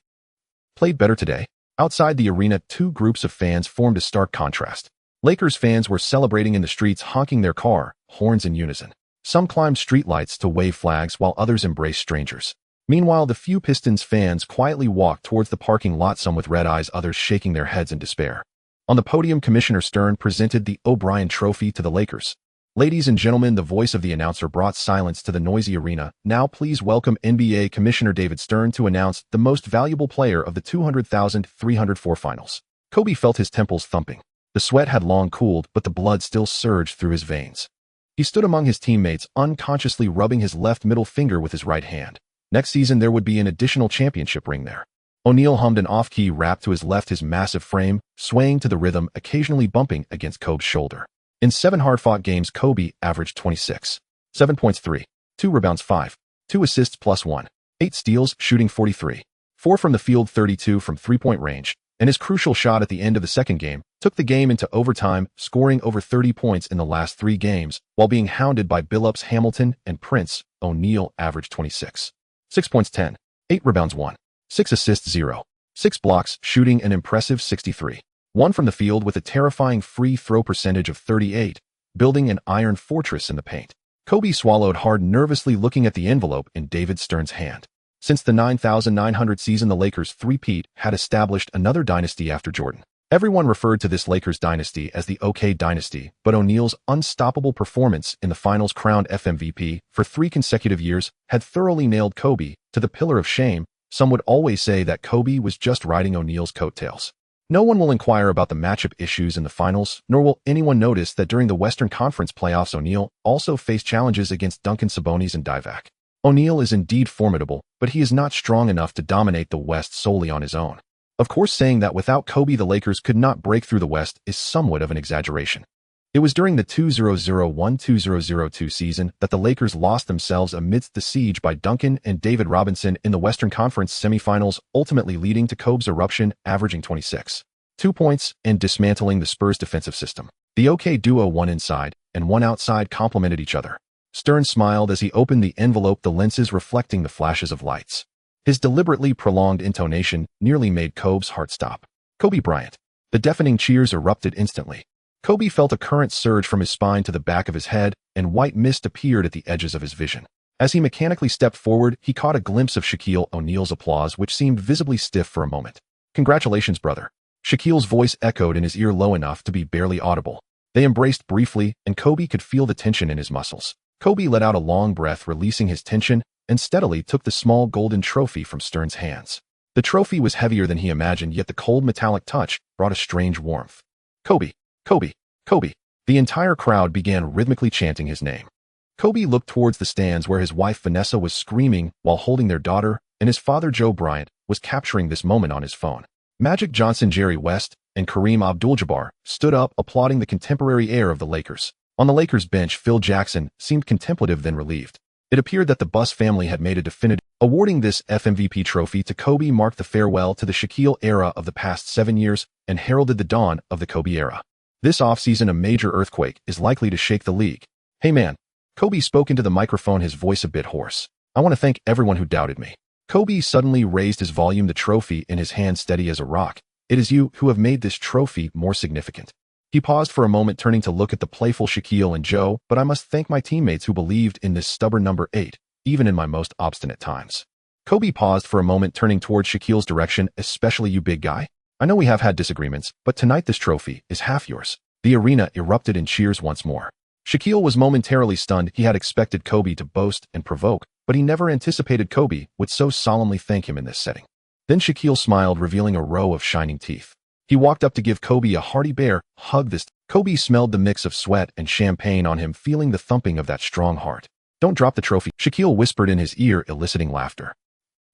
played better today. Outside the arena, 2 groups of fans formed a stark contrast. Lakers fans were celebrating in the streets, honking their car horns in unison. Some climbed streetlights to wave flags while others embraced strangers. Meanwhile, the few Pistons fans quietly walked towards the parking lot, some with red eyes, others shaking their heads in despair. On the podium, Commissioner Stern presented the O'Brien Trophy to the Lakers. Ladies and gentlemen, the voice of the announcer brought silence to the noisy arena. Now please welcome NBA Commissioner David Stern to announce the most valuable player of the 200,304 finals. Kobe felt his temples thumping. The sweat had long cooled, but the blood still surged through his veins. He stood among his teammates, unconsciously rubbing his left middle finger with his right hand. Next season, there would be an additional championship ring there. O'Neal hummed an off-key rap to his left, his massive frame swaying to the rhythm, occasionally bumping against Kobe's shoulder. In 7 hard-fought games, Kobe averaged 26, 7 points, 3, 2 rebounds, 5, 2 assists plus 1, 8 steals, shooting 43, 4 from the field, 32 from three-point range, and his crucial shot at the end of the second game took the game into overtime, scoring over 30 points in the last 3 games, while being hounded by Billups, Hamilton, and Prince. O'Neal averaged 26, 6 points, 10, 8 rebounds, 1, 6 assists, 0, 6 blocks, shooting an impressive 63. 1 from the field with a terrifying free throw percentage of 38, building an iron fortress in the paint. Kobe swallowed hard, nervously looking at the envelope in David Stern's hand. Since the 9,900 season, the Lakers' three-peat had established another dynasty after Jordan. Everyone referred to this Lakers dynasty as the OK dynasty, but O'Neal's unstoppable performance in the finals, crowned FMVP for 3 consecutive years, had thoroughly nailed Kobe to the pillar of shame. Some would always say that Kobe was just riding O'Neal's coattails. No one will inquire about the matchup issues in the finals, nor will anyone notice that during the Western Conference playoffs, O'Neal also faced challenges against Duncan, Sabonis, and Divac. O'Neal is indeed formidable, but he is not strong enough to dominate the West solely on his own. Of course, saying that without Kobe the Lakers could not break through the West is somewhat of an exaggeration. It was during the 2001-2002 season that the Lakers lost themselves amidst the siege by Duncan and David Robinson in the Western Conference semifinals, ultimately leading to Kobe's eruption, averaging 26, 2 points, and dismantling the Spurs' defensive system. The OK duo, one inside and one outside, complemented each other. Stern smiled as he opened the envelope, the lenses reflecting the flashes of lights. His deliberately prolonged intonation nearly made Kobe's heart stop. Kobe Bryant. The deafening cheers erupted instantly. Kobe felt a current surge from his spine to the back of his head, and white mist appeared at the edges of his vision. As he mechanically stepped forward, he caught a glimpse of Shaquille O'Neal's applause, which seemed visibly stiff for a moment. Congratulations, brother. Shaquille's voice echoed in his ear low enough to be barely audible. They embraced briefly, and Kobe could feel the tension in his muscles. Kobe let out a long breath, releasing his tension, and steadily took the small golden trophy from Stern's hands. The trophy was heavier than he imagined, yet the cold metallic touch brought a strange warmth. Kobe. Kobe, Kobe. The entire crowd began rhythmically chanting his name. Kobe looked towards the stands where his wife Vanessa was screaming while holding their daughter, and his father Joe Bryant was capturing this moment on his phone. Magic Johnson, Jerry West, and Kareem Abdul-Jabbar stood up, applauding the contemporary heir of the Lakers. On the Lakers bench, Phil Jackson seemed contemplative, then relieved. It appeared that the Buss family had made a definitive. Awarding this FMVP trophy to Kobe marked the farewell to the Shaquille era of the past 7 years and heralded the dawn of the Kobe era. This offseason, a major earthquake is likely to shake the league. Hey man, Kobe spoke into the microphone, his voice a bit hoarse. I want to thank everyone who doubted me. Kobe suddenly raised his volume, the trophy in his hand steady as a rock. It is you who have made this trophy more significant. He paused for a moment, turning to look at the playful Shaquille and Joe, but I must thank my teammates who believed in this stubborn number 8, even in my most obstinate times. Kobe paused for a moment, turning towards Shaquille's direction, especially you, big guy. I know we have had disagreements, but tonight this trophy is half yours. The arena erupted in cheers once more. Shaquille was momentarily stunned. He had expected Kobe to boast and provoke, but he never anticipated Kobe would so solemnly thank him in this setting. Then Shaquille smiled, revealing a row of shining teeth. He walked up to give Kobe a hearty bear hug. Kobe smelled the mix of sweat and champagne on him, feeling the thumping of that strong heart. Don't drop the trophy, Shaquille whispered in his ear, eliciting laughter.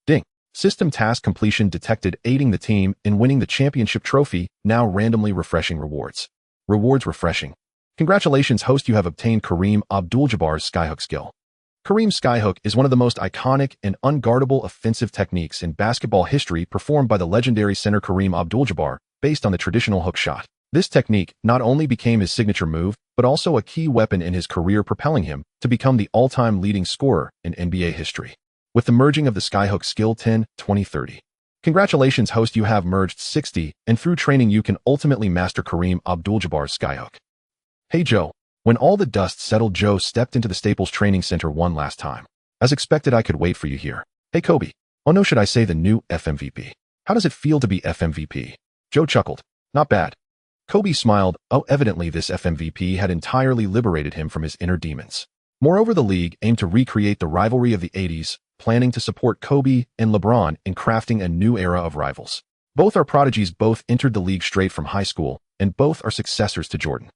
Ding. System task completion detected, aiding the team in winning the championship trophy. Now randomly refreshing rewards. Rewards refreshing. Congratulations, host, you have obtained Kareem Abdul-Jabbar's skyhook skill. Kareem's skyhook is one of the most iconic and unguardable offensive techniques in basketball history, performed by the legendary center Kareem Abdul-Jabbar, based on the traditional hook shot. This technique not only became his signature move, but also a key weapon in his career, propelling him to become the all-time leading scorer in NBA history. With the merging of the skyhook skill 10-20-30. Congratulations, host, you have merged 60, and through training you can ultimately master Kareem Abdul-Jabbar's skyhook. Hey Joe. When all the dust settled, Joe stepped into the Staples Training Center one last time. As expected, I could wait for you here. Hey Kobe. Oh no, should I say the new FMVP? How does it feel to be FMVP? Joe chuckled. Not bad. Kobe smiled. Oh, evidently this FMVP had entirely liberated him from his inner demons. Moreover, the league aimed to recreate the rivalry of the 80s, planning to support Kobe and LeBron in crafting a new era of rivals. Both are prodigies, both entered the league straight from high school, and both are successors to Jordan.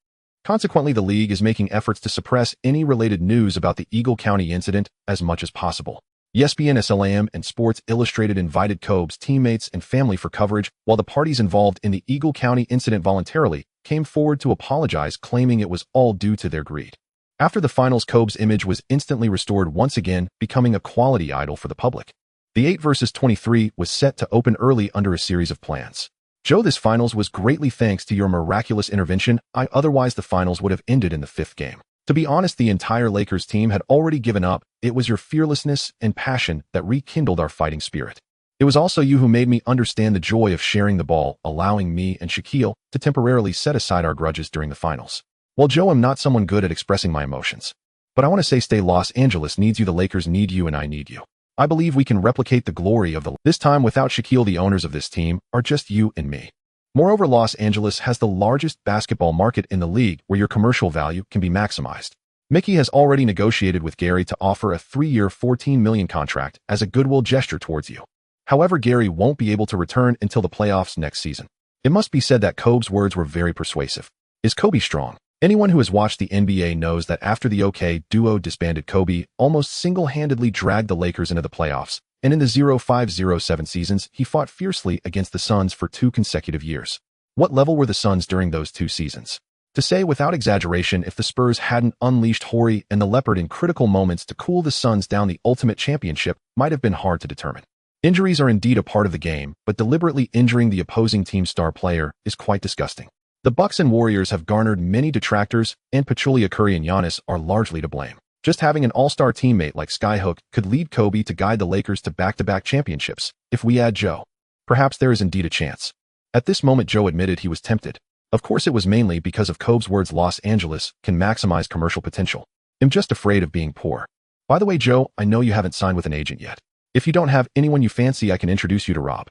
Consequently, the league is making efforts to suppress any related news about the Eagle County incident as much as possible. ESPN, SLAM, and Sports Illustrated invited Kobe's teammates and family for coverage, while the parties involved in the Eagle County incident voluntarily came forward to apologize, claiming it was all due to their greed. After the finals, Kobe's image was instantly restored once again, becoming a quality idol for the public. The 8 vs 23 was set to open early under a series of plans. Joe, this finals was greatly thanks to your miraculous intervention. Otherwise the finals would have ended in the 5th game. To be honest, the entire Lakers team had already given up. It was your fearlessness and passion that rekindled our fighting spirit. It was also you who made me understand the joy of sharing the ball, allowing me and Shaquille to temporarily set aside our grudges during the finals. Well, Joe, I'm not someone good at expressing my emotions. But I want to say stay. Los Angeles needs you, the Lakers need you, and I need you. I believe we can replicate the glory of this time without Shaquille. The owners of this team are just you and me. Moreover, Los Angeles has the largest basketball market in the league, where your commercial value can be maximized. Mickey has already negotiated with Gary to offer a 3-year $14 million contract as a goodwill gesture towards you. However, Gary won't be able to return until the playoffs next season. It must be said that Kobe's words were very persuasive. Is Kobe strong? Anyone who has watched the NBA knows that after the OK duo disbanded, Kobe almost single-handedly dragged the Lakers into the playoffs, and in the 05-07 seasons, he fought fiercely against the Suns for 2 consecutive years. What level were the Suns during those 2 seasons? To say without exaggeration, if the Spurs hadn't unleashed Horry and the Leopard in critical moments to cool the Suns down, the ultimate championship might have been hard to determine. Injuries are indeed a part of the game, but deliberately injuring the opposing team's star player is quite disgusting. The Bucks and Warriors have garnered many detractors, and Pachulia, Curry, and Giannis are largely to blame. Just having an all-star teammate like Skyhook could lead Kobe to guide the Lakers to back-to-back championships. If we add Joe, perhaps there is indeed a chance. At this moment, Joe admitted he was tempted. Of course, it was mainly because of Kobe's words. Los Angeles can maximize commercial potential. I'm just afraid of being poor. By the way, Joe, I know you haven't signed with an agent yet. If you don't have anyone you fancy, I can introduce you to Rob.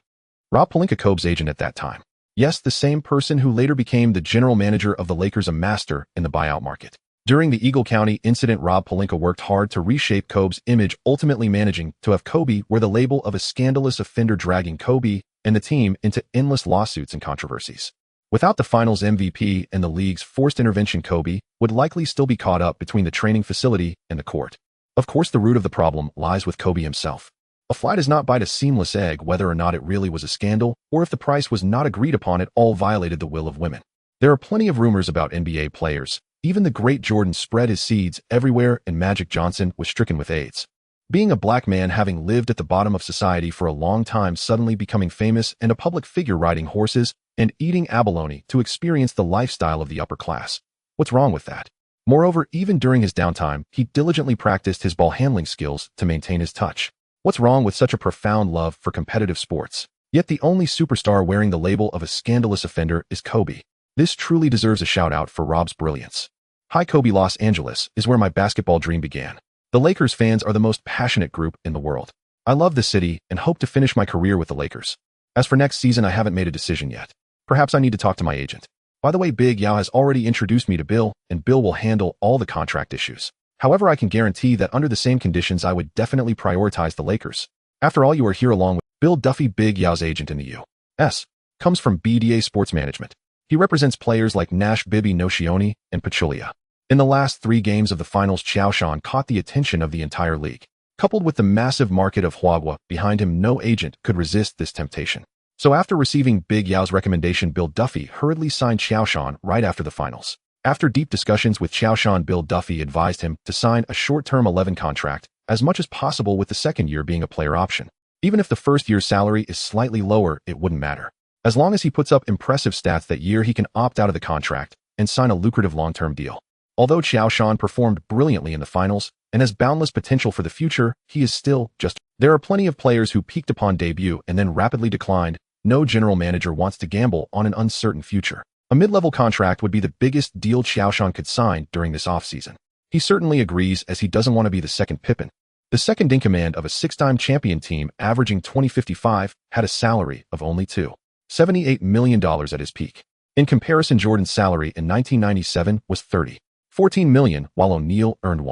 Rob Pelinka, Kobe's agent at that time. Yes, the same person who later became the general manager of the Lakers, a master in the buyout market. During the Eagle County incident, Rob Pelinka worked hard to reshape Kobe's image, ultimately managing to have Kobe wear the label of a scandalous offender, dragging Kobe and the team into endless lawsuits and controversies. Without the finals MVP and the league's forced intervention, Kobe would likely still be caught up between the training facility and the court. Of course, the root of the problem lies with Kobe himself. A fly does not bite a seamless egg. Whether or not it really was a scandal, or if the price was not agreed upon, it all violated the will of women. There are plenty of rumors about NBA players. Even the great Jordan spread his seeds everywhere, and Magic Johnson was stricken with AIDS. Being a black man, having lived at the bottom of society for a long time, suddenly becoming famous and a public figure, riding horses and eating abalone to experience the lifestyle of the upper class. What's wrong with that? Moreover, even during his downtime, he diligently practiced his ball handling skills to maintain his touch. What's wrong with such a profound love for competitive sports? Yet the only superstar wearing the label of a scandalous offender is Kobe. This truly deserves a shout-out for Rob's brilliance. Hi Kobe, Los Angeles is where my basketball dream began. The Lakers fans are the most passionate group in the world. I love the city and hope to finish my career with the Lakers. As for next season, I haven't made a decision yet. Perhaps I need to talk to my agent. By the way, Big Yao has already introduced me to Bill, and Bill will handle all the contract issues. However, I can guarantee that under the same conditions, I would definitely prioritize the Lakers. After all, you are here along with Bill Duffy. Big Yao's agent in the U.S. comes from BDA Sports Management. He represents players like Nash, Bibi, Nocioni, and Pachulia. In the last 3 games of the finals, Qiao Shan caught the attention of the entire league. Coupled with the massive market of Huagua behind him, no agent could resist this temptation. So after receiving Big Yao's recommendation, Bill Duffy hurriedly signed Qiao Shan right after the finals. After deep discussions with Qiao Shan, Bill Duffy advised him to sign a short-term 11 contract, as much as possible, with the second year being a player option. Even if the first year's salary is slightly lower, it wouldn't matter. As long as he puts up impressive stats that year, he can opt out of the contract and sign a lucrative long-term deal. Although Qiao Shan performed brilliantly in the finals and has boundless potential for the future, he is still just... There are plenty of players who peaked upon debut and then rapidly declined. No general manager wants to gamble on an uncertain future. A mid-level contract would be the biggest deal Qiao Shan could sign during this offseason. He certainly agrees, as he doesn't want to be the second Pippen. The second-in-command of a 6-time champion team averaging 2055 had a salary of only $78 million at his peak. In comparison, Jordan's salary in 1997 was $14 million, while O'Neal earned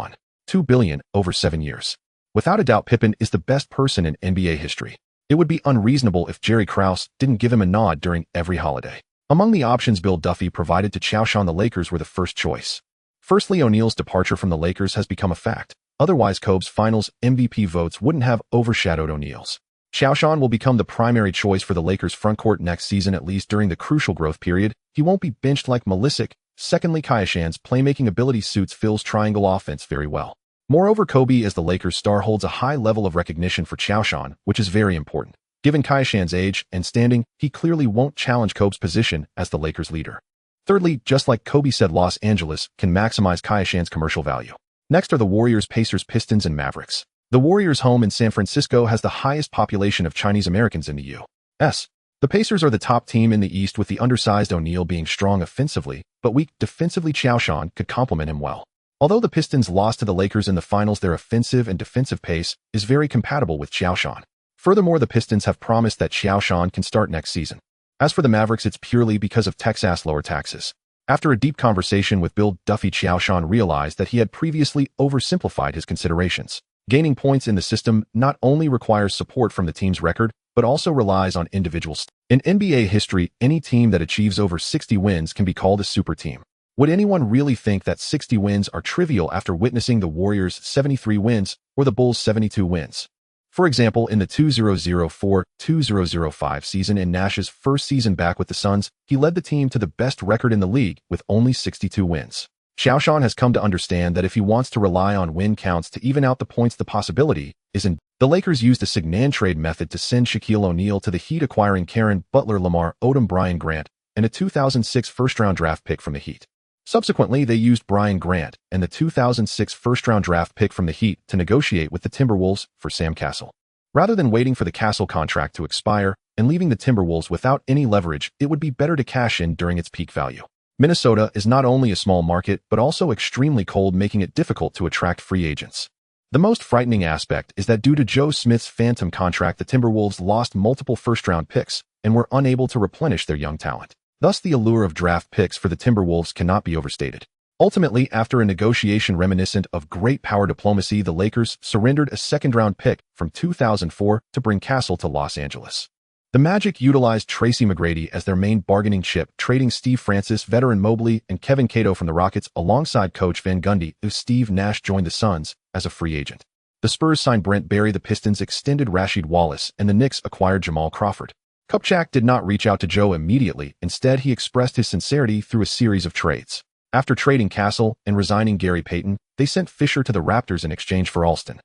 $2 billion over 7 years. Without a doubt, Pippen is the best person in NBA history. It would be unreasonable if Jerry Krause didn't give him a nod during every holiday. Among the options Bill Duffy provided to Qiao Shan, the Lakers were the first choice. Firstly, O'Neal's departure from the Lakers has become a fact. Otherwise, Kobe's finals MVP votes wouldn't have overshadowed O'Neal's. Qiao Shan will become the primary choice for the Lakers' frontcourt next season, at least during the crucial growth period. He won't be benched like Malisic. Secondly, Qiao Shan's playmaking ability suits Phil's triangle offense very well. Moreover, Kobe as the Lakers star holds a high level of recognition for Qiao Shan, which is very important. Given Qiao Shan's age and standing, he clearly won't challenge Kobe's position as the Lakers' leader. Thirdly, just like Kobe said, Los Angeles can maximize Qiao Shan's commercial value. Next are the Warriors, Pacers, Pistons, and Mavericks. The Warriors' home in San Francisco has the highest population of Chinese Americans in the U.S. The Pacers are the top team in the East, with the undersized O'Neal being strong offensively, but weak defensively. Qiao Shan could complement him well. Although the Pistons lost to the Lakers in the finals, their offensive and defensive pace is very compatible with Qiao Shan. Furthermore, the Pistons have promised that Qiao Shan can start next season. As for the Mavericks, it's purely because of Texas lower taxes. After a deep conversation with Bill Duffy, Qiao Shan realized that he had previously oversimplified his considerations. Gaining points in the system not only requires support from the team's record, but also relies on individuals. In NBA history, any team that achieves over 60 wins can be called a super team. Would anyone really think that 60 wins are trivial after witnessing the Warriors' 73 wins or the Bulls' 72 wins? For example, in the 2004-2005 season, in Nash's first season back with the Suns, he led the team to the best record in the league with only 62 wins. Qiao Shan has come to understand that if he wants to rely on win counts to even out the points, the possibility isn't. The Lakers used a Signan trade method to send Shaquille O'Neal to the Heat, acquiring Karen Butler, Lamar Odom, Brian Grant, and a 2006 first-round draft pick from the Heat. Subsequently, they used Brian Grant and the 2006 first-round draft pick from the Heat to negotiate with the Timberwolves for Sam Cassell. Rather than waiting for the Cassell contract to expire and leaving the Timberwolves without any leverage, it would be better to cash in during its peak value. Minnesota is not only a small market, but also extremely cold, making it difficult to attract free agents. The most frightening aspect is that due to Joe Smith's phantom contract, the Timberwolves lost multiple first-round picks and were unable to replenish their young talent. Thus, the allure of draft picks for the Timberwolves cannot be overstated. Ultimately, after a negotiation reminiscent of great power diplomacy, the Lakers surrendered a second-round pick from 2004 to bring Cassell to Los Angeles. The Magic utilized Tracy McGrady as their main bargaining chip, trading Steve Francis, veteran Mobley, and Kevin Cato from the Rockets alongside coach Van Gundy, as Steve Nash joined the Suns as a free agent. The Spurs signed Brent Barry, the Pistons extended Rasheed Wallace, and the Knicks acquired Jamal Crawford. Kupchak did not reach out to Joe immediately. Instead, he expressed his sincerity through a series of trades. After trading Cassell and resigning Gary Payton, they sent Fisher to the Raptors in exchange for Alston.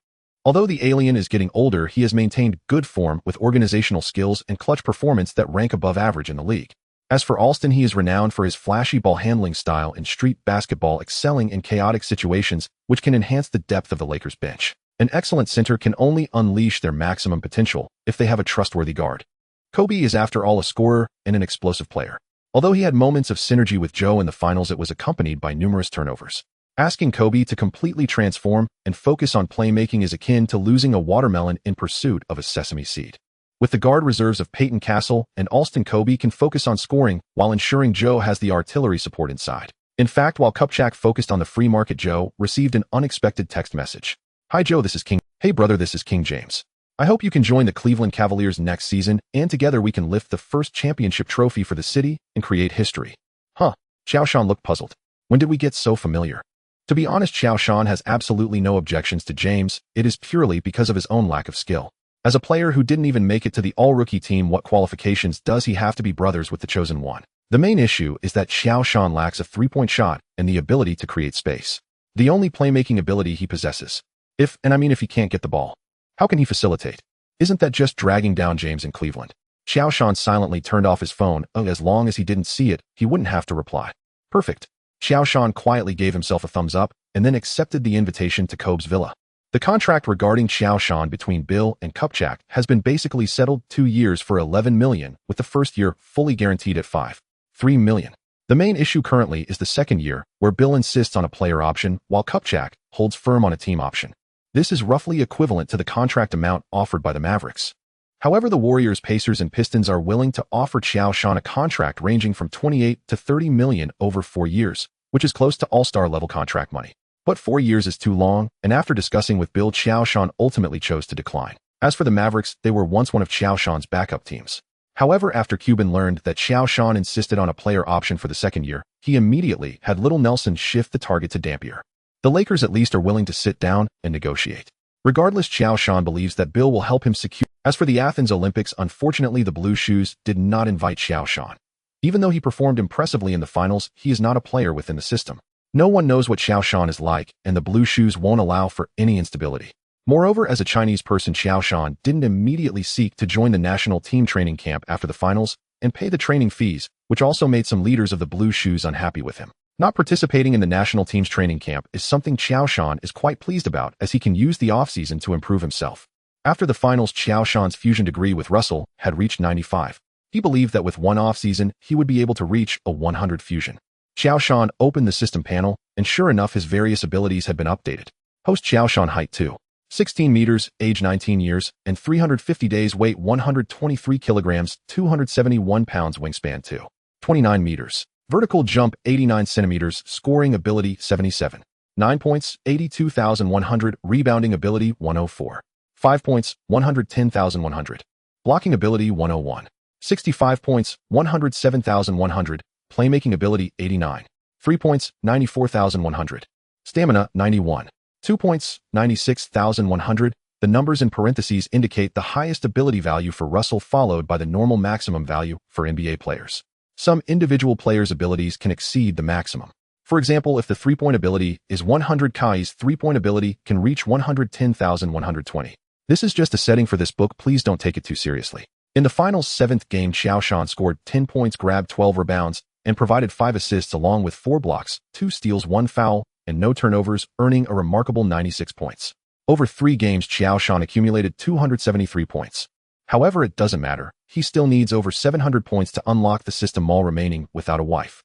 Although the alien is getting older, he has maintained good form with organizational skills and clutch performance that rank above average in the league. As for Alston, he is renowned for his flashy ball handling style and street basketball, excelling in chaotic situations, which can enhance the depth of the Lakers bench. An excellent center can only unleash their maximum potential if they have a trustworthy guard. Kobe is after all a scorer and an explosive player. Although he had moments of synergy with Joe in the finals, it was accompanied by numerous turnovers. Asking Kobe to completely transform and focus on playmaking is akin to losing a watermelon in pursuit of a sesame seed. With the guard reserves of Peyton Castle and Alston, Kobe can focus on scoring while ensuring Joe has the artillery support inside. In fact, while Kupchak focused on the free market, Joe received an unexpected text message. "Hi Joe, this is King. Hey brother, this is King James. I hope you can join the Cleveland Cavaliers next season, and together we can lift the first championship trophy for the city and create history." Huh. Qiao Shan looked puzzled. When did we get so familiar? To be honest, Qiao Shan has absolutely no objections to James. It is purely because of his own lack of skill. As a player who didn't even make it to the all-rookie team, what qualifications does he have to be brothers with the chosen one? The main issue is that Qiao Shan lacks a three-point shot and the ability to create space. The only playmaking ability he possesses. If he can't get the ball, how can he facilitate? Isn't that just dragging down James in Cleveland? Qiao Shan silently turned off his phone. As long as he didn't see it, he wouldn't have to reply. Perfect. Qiao Shan quietly gave himself a thumbs up and then accepted the invitation to Kobe's villa. The contract regarding Qiao Shan between Bill and Kupchak has been basically settled, 2 years for $11 million, with the first year fully guaranteed at $5.3 million. The main issue currently is the second year, where Bill insists on a player option while Kupchak holds firm on a team option. This is roughly equivalent to the contract amount offered by the Mavericks. However, the Warriors, Pacers, and Pistons are willing to offer Qiao Shan a contract ranging from $28 to $30 million over 4 years, which is close to all-star level contract money. But 4 years is too long, and after discussing with Bill, Qiao Shan ultimately chose to decline. As for the Mavericks, they were once one of Qiao Shan's backup teams. However, after Cuban learned that Qiao Shan insisted on a player option for the second year, he immediately had Little Nelson shift the target to Dampier. The Lakers at least are willing to sit down and negotiate. Regardless, Qiao Shan believes that Bill will help him secure. As for the Athens Olympics, unfortunately the Blue Shoes did not invite Qiao Shan. Even though he performed impressively in the finals, he is not a player within the system. No one knows what Qiao Shan is like, and the Blue Shoes won't allow for any instability. Moreover, as a Chinese person, Qiao Shan didn't immediately seek to join the national team training camp after the finals and pay the training fees, which also made some leaders of the Blue Shoes unhappy with him. Not participating in the national team's training camp is something Qiao Shan is quite pleased about, as he can use the offseason to improve himself. After the finals, Qiao Shan's fusion degree with Russell had reached 95. He believed that with one offseason, he would be able to reach a 100 fusion. Qiao Shan opened the system panel, and sure enough, his various abilities had been updated. Host Qiao Shan, height 2.16 meters, age 19 years, and 350 days, weight 123 kilograms, 271 pounds, wingspan 2.29 meters. Vertical jump 89 centimeters, scoring ability 77. 9 points, 82,100, rebounding ability 104. 5 points, 110,100. Blocking ability 101. 65 points, 107,100. Playmaking ability 89. 3 points, 94,100. Stamina 91. 2 points, 96,100. The numbers in parentheses indicate the highest ability value for Russell, followed by the normal maximum value for NBA players. Some individual players' abilities can exceed the maximum. For example, if the three-point ability is 100, Kai's three-point ability can reach 110,120. This is just a setting for this book, please don't take it too seriously. In the finals' 7th game, Qiao Shan scored 10 points, grabbed 12 rebounds, and provided 5 assists along with 4 blocks, 2 steals, 1 foul, and no turnovers, earning a remarkable 96 points. Over 3 games, Qiao Shan accumulated 273 points. However, it doesn't matter. He still needs over 700 points to unlock the system, all remaining without a wife.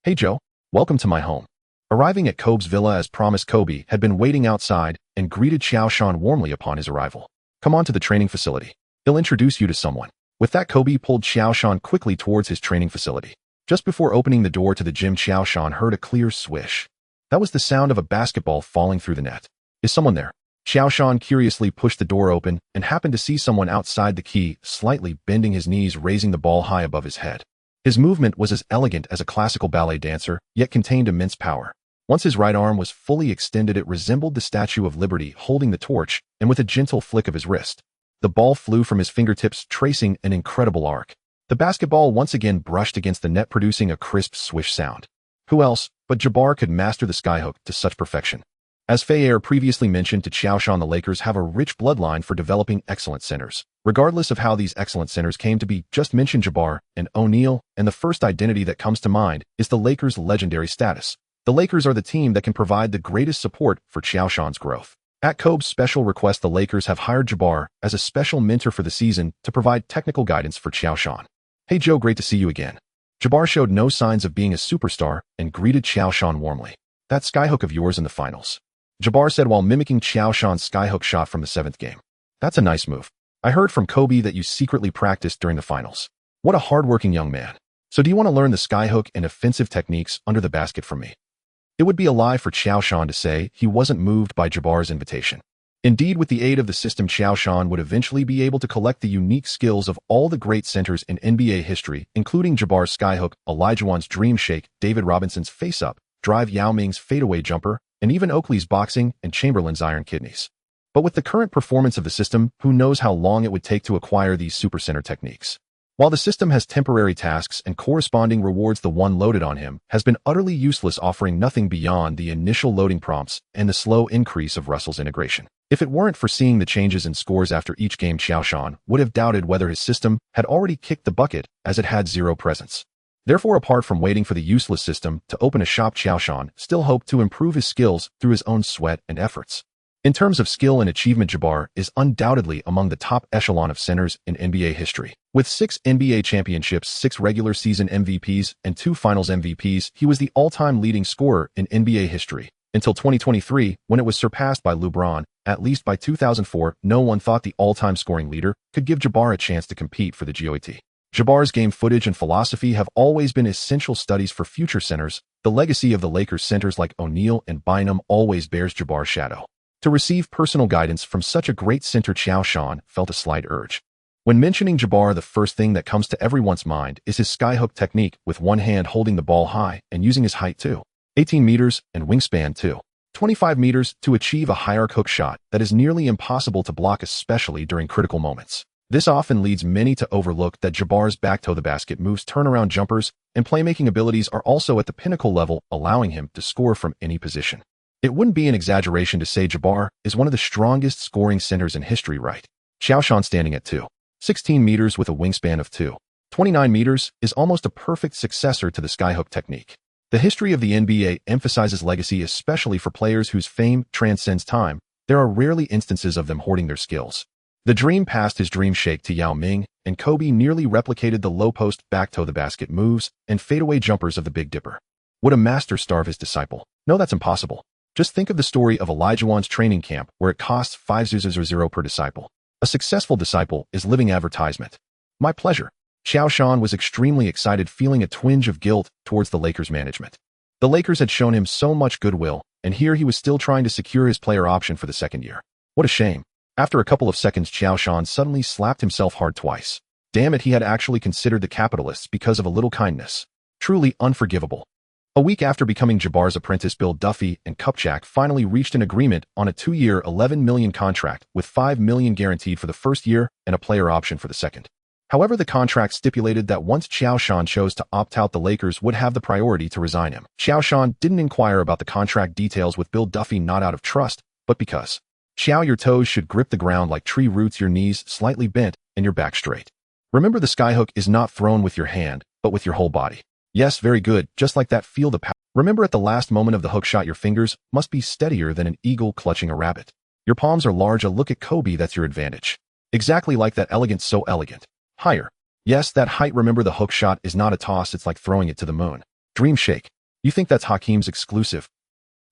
Hey Joe, welcome to my home. Arriving at Kobe's villa as promised, Kobe had been waiting outside and greeted Qiao Shan warmly upon his arrival. Come on to the training facility. He'll introduce you to someone. With that, Kobe pulled Qiao Shan quickly towards his training facility. Just before opening the door to the gym, Qiao Shan heard a clear swish. That was the sound of a basketball falling through the net. Is someone there? Qiao Shan curiously pushed the door open and happened to see someone outside the key, slightly bending his knees, raising the ball high above his head. His movement was as elegant as a classical ballet dancer, yet contained immense power. Once his right arm was fully extended, it resembled the Statue of Liberty holding the torch, and with a gentle flick of his wrist, the ball flew from his fingertips, tracing an incredible arc. The basketball once again brushed against the net, producing a crisp swish sound. Who else but Jabbar could master the skyhook to such perfection? As Faye previously mentioned to Qiao Shan, the Lakers have a rich bloodline for developing excellent centers. Regardless of how these excellent centers came to be, just mention Jabbar and O'Neal, and the first identity that comes to mind is the Lakers' legendary status. The Lakers are the team that can provide the greatest support for Qiao Shan's growth. At Kobe's special request, the Lakers have hired Jabbar as a special mentor for the season to provide technical guidance for Qiao Shan. "Hey Joe, great to see you again." Jabbar showed no signs of being a superstar and greeted Qiao Shan warmly. "That skyhook of yours in the finals," Jabbar said while mimicking Qiao Shan's skyhook shot from the 7th game. "That's a nice move. I heard from Kobe that you secretly practiced during the finals. What a hardworking young man. So do you want to learn the skyhook and offensive techniques under the basket from me?" It would be a lie for Qiao Shan to say he wasn't moved by Jabbar's invitation. Indeed, with the aid of the system, Qiao Shan would eventually be able to collect the unique skills of all the great centers in NBA history, including Jabbar's skyhook, Olajuwon's dream shake, David Robinson's face-up, drive, Yao Ming's fadeaway jumper, and even Oakley's boxing and Chamberlain's iron kidneys. But with the current performance of the system, who knows how long it would take to acquire these supercenter techniques. While the system has temporary tasks and corresponding rewards, the one loaded on him has been utterly useless, offering nothing beyond the initial loading prompts and the slow increase of Russell's integration. If it weren't for seeing the changes in scores after each game, Qiao Shan would have doubted whether his system had already kicked the bucket, as it had zero presence. Therefore, apart from waiting for the useless system to open a shop, Qiao Shan still hoped to improve his skills through his own sweat and efforts. In terms of skill and achievement, Jabbar is undoubtedly among the top echelon of centers in NBA history. With 6 NBA championships, 6 regular season MVPs, and 2 finals MVPs, he was the all-time leading scorer in NBA history. Until 2023, when it was surpassed by LeBron. At least by 2004, no one thought the all-time scoring leader could give Jabbar a chance to compete for the GOAT. Jabbar's game footage and philosophy have always been essential studies for future centers. The legacy of the Lakers centers like O'Neal and Bynum always bears Jabbar's shadow. To receive personal guidance from such a great center, Qiao Shan felt a slight urge. When mentioning Jabbar, the first thing that comes to everyone's mind is his skyhook technique, with one hand holding the ball high and using his height too. 18 meters and wingspan too. 25 meters to achieve a high arc hook shot that is nearly impossible to block, especially during critical moments. This often leads many to overlook that Jabbar's back-to-the-basket moves, turnaround jumpers, and playmaking abilities are also at the pinnacle level, allowing him to score from any position. It wouldn't be an exaggeration to say Jabbar is one of the strongest scoring centers in history, right? Qiao Shan, standing at 2.16 meters with a wingspan of 2.29 meters, is almost a perfect successor to the skyhook technique. The history of the NBA emphasizes legacy, especially for players whose fame transcends time. There are rarely instances of them hoarding their skills. The Dream passed his dream shake to Yao Ming, and Kobe nearly replicated the low-post back-to-the-basket moves and fadeaway jumpers of the Big Dipper. Would a master starve his disciple? No, that's impossible. Just think of the story of Olajuwon's training camp, where it costs $5,000 per disciple. A successful disciple is living advertisement. My pleasure. Qiao Shan was extremely excited, feeling a twinge of guilt towards the Lakers management. The Lakers had shown him so much goodwill, and here he was still trying to secure his player option for the 2nd year. What a shame. After a couple of seconds, Qiao Shan suddenly slapped himself hard twice. Damn it, he had actually considered the capitalists because of a little kindness. Truly unforgivable. A week after becoming Jabbar's apprentice, Bill Duffy and Kupchak finally reached an agreement on a 2-year, $11 million contract with $5 million guaranteed for the 1st year and a player option for the 2nd. However, the contract stipulated that once Qiao Shan chose to opt out, the Lakers would have the priority to resign him. Qiao Shan didn't inquire about the contract details with Bill Duffy, not out of trust, but because. Qiao, your toes should grip the ground like tree roots, your knees slightly bent, and your back straight. Remember, the skyhook is not thrown with your hand, but with your whole body. Yes, very good, just like that, feel the power. Remember, at the last moment of the hook shot, your fingers must be steadier than an eagle clutching a rabbit. Your palms are large. A look at Kobe, that's your advantage. Exactly like that, elegant, so elegant. Higher. Yes, that height. Remember, the hook shot is not a toss, it's like throwing it to the moon. Dream shake. You think that's Hakeem's exclusive?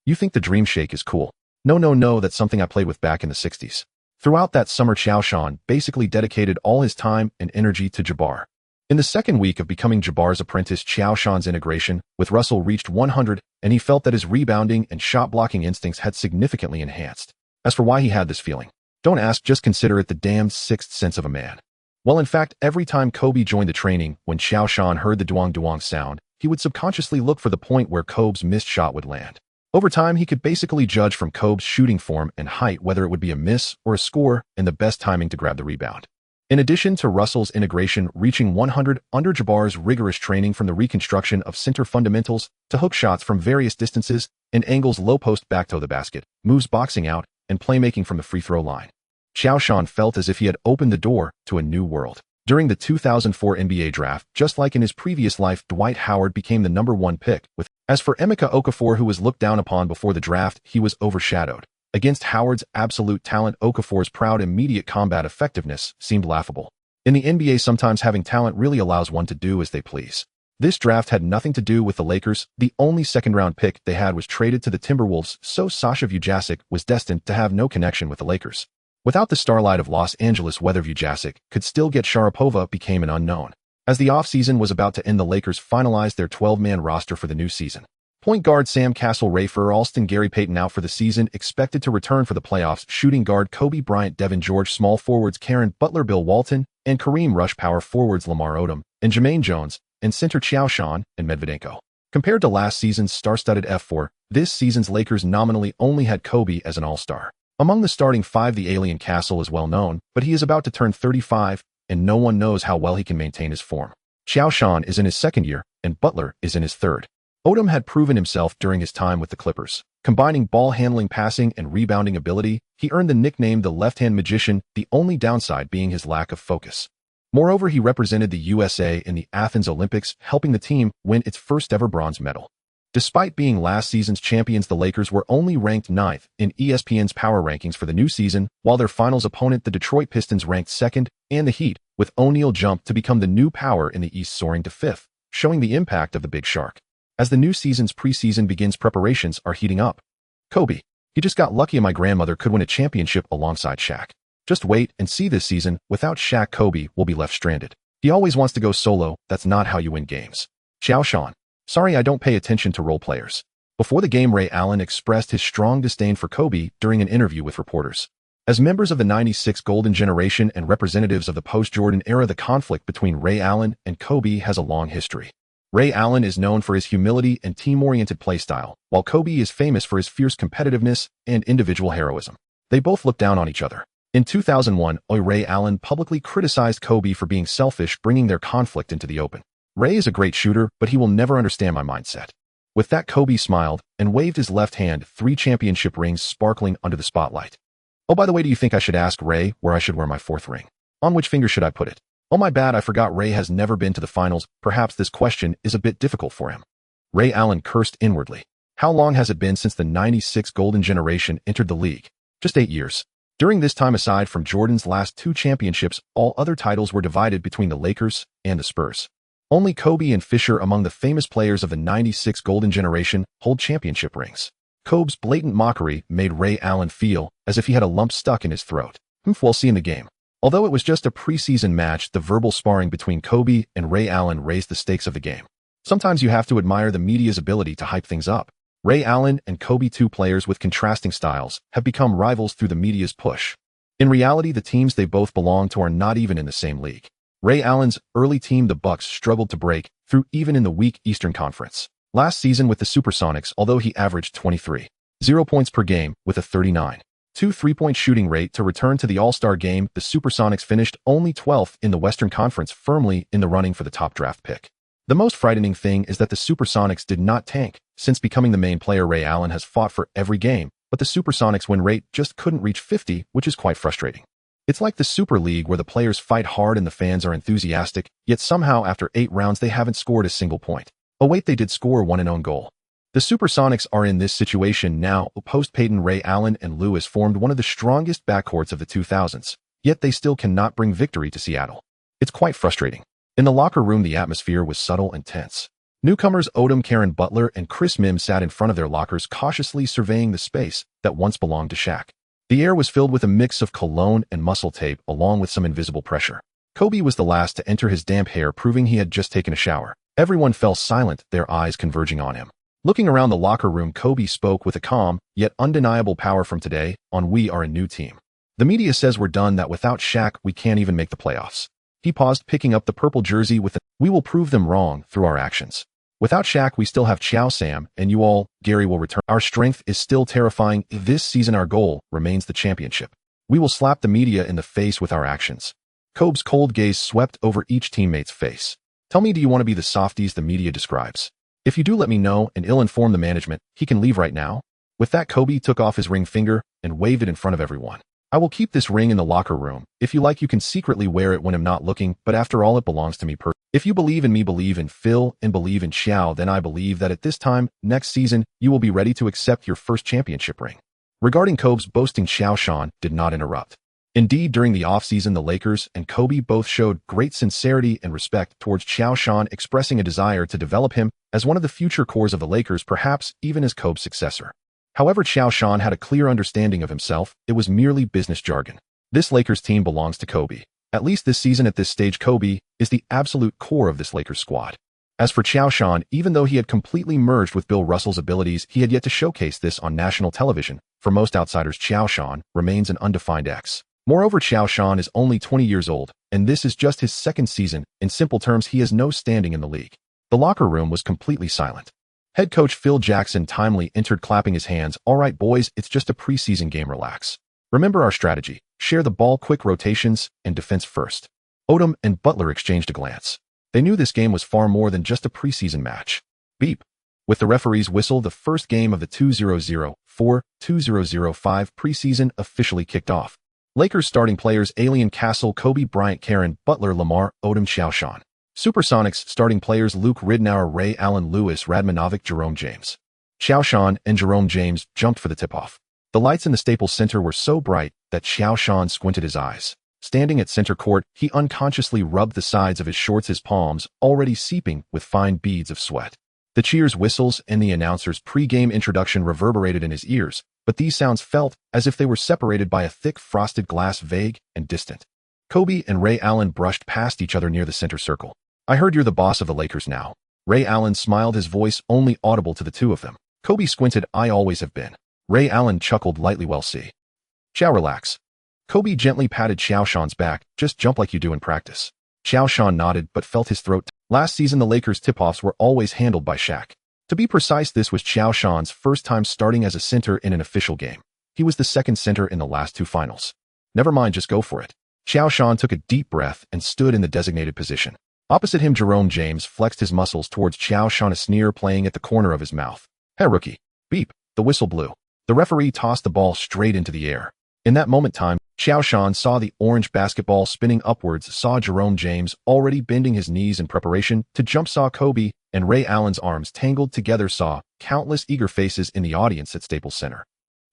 You think the dream shake is cool? No, that's something I played with back in the 60s. Throughout that summer, Qiao Shan basically dedicated all his time and energy to Jabbar. In the 2nd week of becoming Jabbar's apprentice, Qiao Shan's integration with Russell reached 100, and he felt that his rebounding and shot-blocking instincts had significantly enhanced. As for why he had this feeling, don't ask, just consider it the damned 6th sense of a man. Well, in fact, every time Kobe joined the training, when Qiao Shan heard the duong-duong sound, he would subconsciously look for the point where Kobe's missed shot would land. Over time, he could basically judge from Kobe's shooting form and height whether it would be a miss or a score and the best timing to grab the rebound. In addition to Russell's integration reaching 100 under Jabbar's rigorous training, from the reconstruction of center fundamentals to hook shots from various distances and angles, low post back to the basket, moves, boxing out, and playmaking from the free throw line, Qiao Shan felt as if he had opened the door to a new world. During the 2004 NBA draft, just like in his previous life, Dwight Howard became the #1 pick. As for Emeka Okafor, who was looked down upon before the draft, he was overshadowed. Against Howard's absolute talent, Okafor's proud immediate combat effectiveness seemed laughable. In the NBA, sometimes having talent really allows one to do as they please. This draft had nothing to do with the Lakers. The only second-round pick they had was traded to the Timberwolves, so Sasha Vujasic was destined to have no connection with the Lakers. Without the starlight of Los Angeles, whether Vujasic could still get Sharapova became an unknown. As the offseason was about to end, the Lakers finalized their 12-man roster for the new season. Point guard Sam Cassell, Rafer Alston, Gary Payton out for the season, expected to return for the playoffs. Shooting guard Kobe Bryant, Devin George, small forwards Karen Butler, Bill Walton, and Kareem Rush, power forwards Lamar Odom and Jermaine Jones, and center Qiao Shan and Medvedenko. Compared to last season's star-studded F4, this season's Lakers nominally only had Kobe as an all-star. Among the starting five, the alien Cassell is well known, but he is about to turn 35, and no one knows how well he can maintain his form. Qiao Shan is in his second year, and Butler is in his third. Odom had proven himself during his time with the Clippers. Combining ball handling, passing, and rebounding ability, he earned the nickname the left-hand magician, the only downside being his lack of focus. Moreover, he represented the USA in the Athens Olympics, helping the team win its first-ever bronze medal. Despite being last season's champions, the Lakers were only ranked 9th in ESPN's power rankings for the new season, while their finals opponent, the Detroit Pistons, ranked 2nd, and the Heat, with O'Neal, jumped to become the new power in the East, soaring to 5th, showing the impact of the Big Shark. As the new season's preseason begins, preparations are heating up. Kobe, he just got lucky and my grandmother could win a championship alongside Shaq. Just wait and see this season. Without Shaq, Kobe will be left stranded. He always wants to go solo. That's not how you win games. Qiao Shan. Sorry, I don't pay attention to role players. Before the game, Ray Allen expressed his strong disdain for Kobe during an interview with reporters. As members of the '96 Golden Generation and representatives of the post-Jordan era, the conflict between Ray Allen and Kobe has a long history. Ray Allen is known for his humility and team-oriented playstyle, while Kobe is famous for his fierce competitiveness and individual heroism. They both look down on each other. In 2001, Ray Allen publicly criticized Kobe for being selfish, bringing their conflict into the open. Ray is a great shooter, but he will never understand my mindset. With that, Kobe smiled and waved his left hand, 3 championship rings sparkling under the spotlight. Oh, by the way, do you think I should ask Ray where I should wear my 4th ring? On which finger should I put it? Oh, my bad, I forgot Ray has never been to the finals. Perhaps this question is a bit difficult for him. Ray Allen cursed inwardly. How long has it been since the '96 Golden Generation entered the league? Just 8 years. During this time, aside from Jordan's last 2 championships, all other titles were divided between the Lakers and the Spurs. Only Kobe and Fisher, among the famous players of the '96 Golden Generation, hold championship rings. Kobe's blatant mockery made Ray Allen feel as if he had a lump stuck in his throat. We'll see in the game. Although it was just a preseason match, the verbal sparring between Kobe and Ray Allen raised the stakes of the game. Sometimes you have to admire the media's ability to hype things up. Ray Allen and Kobe, 2 players with contrasting styles, have become rivals through the media's push. In reality, the teams they both belong to are not even in the same league. Ray Allen's early team, the Bucks, struggled to break through even in the weak Eastern Conference. Last season with the Supersonics, although he averaged 23.0 points per game with a 39.2 3-point shooting rate to return to the All-Star game, the Supersonics finished only 12th in the Western Conference, firmly in the running for the top draft pick. The most frightening thing is that the Supersonics did not tank. Since becoming the main player, Ray Allen has fought for every game, but the Supersonics win rate just couldn't reach 50, which is quite frustrating. It's like the Super League where the players fight hard and the fans are enthusiastic, yet somehow after 8 rounds they haven't scored a single point. Oh wait, they did score one own goal. The Supersonics are in this situation now. Post-Payton, Ray Allen and Lewis formed one of the strongest backcourts of the 2000s, yet they still cannot bring victory to Seattle. It's quite frustrating. In the locker room, the atmosphere was subtle and tense. Newcomers Odom, Karen Butler, and Chris Mims sat in front of their lockers, cautiously surveying the space that once belonged to Shaq. The air was filled with a mix of cologne and muscle tape, along with some invisible pressure. Kobe was the last to enter, his damp hair proving he had just taken a shower. Everyone fell silent, their eyes converging on him. Looking around the locker room, Kobe spoke with a calm, yet undeniable power. From today on, we are a new team. The media says we're done, that without Shaq, we can't even make the playoffs. He paused, picking up the purple jersey with a, we will prove them wrong through our actions. Without Shaq, we still have Qiao Shan, and you all, Gary will return. Our strength is still terrifying. This season, our goal remains the championship. We will slap the media in the face with our actions. Kobe's cold gaze swept over each teammate's face. Tell me, do you want to be the softies the media describes? If you do, let me know, and I'll inform the management. He can leave right now. With that, Kobe took off his ring finger and waved it in front of everyone. I will keep this ring in the locker room. If you like, you can secretly wear it when I'm not looking, but after all, it belongs to me personally. If you believe in me, believe in Phil, and believe in Qiao, then I believe that at this time, next season, you will be ready to accept your first championship ring. Regarding Kobe's boasting, Qiao Shan did not interrupt. Indeed, during the offseason, the Lakers and Kobe both showed great sincerity and respect towards Qiao Shan, expressing a desire to develop him as one of the future cores of the Lakers, perhaps even as Kobe's successor. However, Qiao Shan had a clear understanding of himself. It was merely business jargon. This Lakers team belongs to Kobe. At least this season, at this stage, Kobe is the absolute core of this Lakers squad. As for Qiao Shan, even though he had completely merged with Bill Russell's abilities, he had yet to showcase this on national television. For most outsiders, Qiao Shan remains an undefined X. Moreover, Qiao Shan is only 20 years old, and this is just his second season. In simple terms, he has no standing in the league. The locker room was completely silent. Head coach Phil Jackson timely entered, clapping his hands. "All right, boys, it's just a preseason game, relax. Remember our strategy. Share the ball, quick rotations, and defense first." Odom and Butler exchanged a glance. They knew this game was far more than just a preseason match. Beep. With the referee's whistle, the first game of the 2004-2005 preseason officially kicked off. Lakers starting players: Alien Castle, Kobe Bryant, Karen, Butler, Lamar, Odom, Qiao Shan. Supersonics starting players: Luke Ridnour, Ray Allen, Lewis Radmanovic, Jerome James. Qiao Shan and Jerome James jumped for the tip-off. The lights in the Staples Center were so bright that Qiao Shan squinted his eyes. Standing at center court, he unconsciously rubbed the sides of his shorts, his palms already seeping with fine beads of sweat. The cheers, whistles, and the announcer's pre-game introduction reverberated in his ears, but these sounds felt as if they were separated by a thick frosted glass, vague and distant. Kobe and Ray Allen brushed past each other near the center circle. "I heard you're the boss of the Lakers now." Ray Allen smiled, his voice only audible to the two of them. Kobe squinted. "I always have been." Ray Allen chuckled lightly. "Well, see. Qiao, relax." Kobe gently patted Qiao Shan's back. "Just jump like you do in practice." Qiao Shan nodded but felt his throat. Last season, the Lakers tip-offs were always handled by Shaq. To be precise, this was Qiao Shan's first time starting as a center in an official game. He was the second center in the last two finals. "Never mind, just go for it." Qiao Shan took a deep breath and stood in the designated position. Opposite him, Jerome James flexed his muscles towards Qiao Shan, a sneer playing at the corner of his mouth. "Hey, rookie." Beep. The whistle blew. The referee tossed the ball straight into the air. In that moment time, Qiao Shan saw the orange basketball spinning upwards, saw Jerome James already bending his knees in preparation to jump, saw Kobe and Ray Allen's arms tangled together, saw countless eager faces in the audience at Staples Center.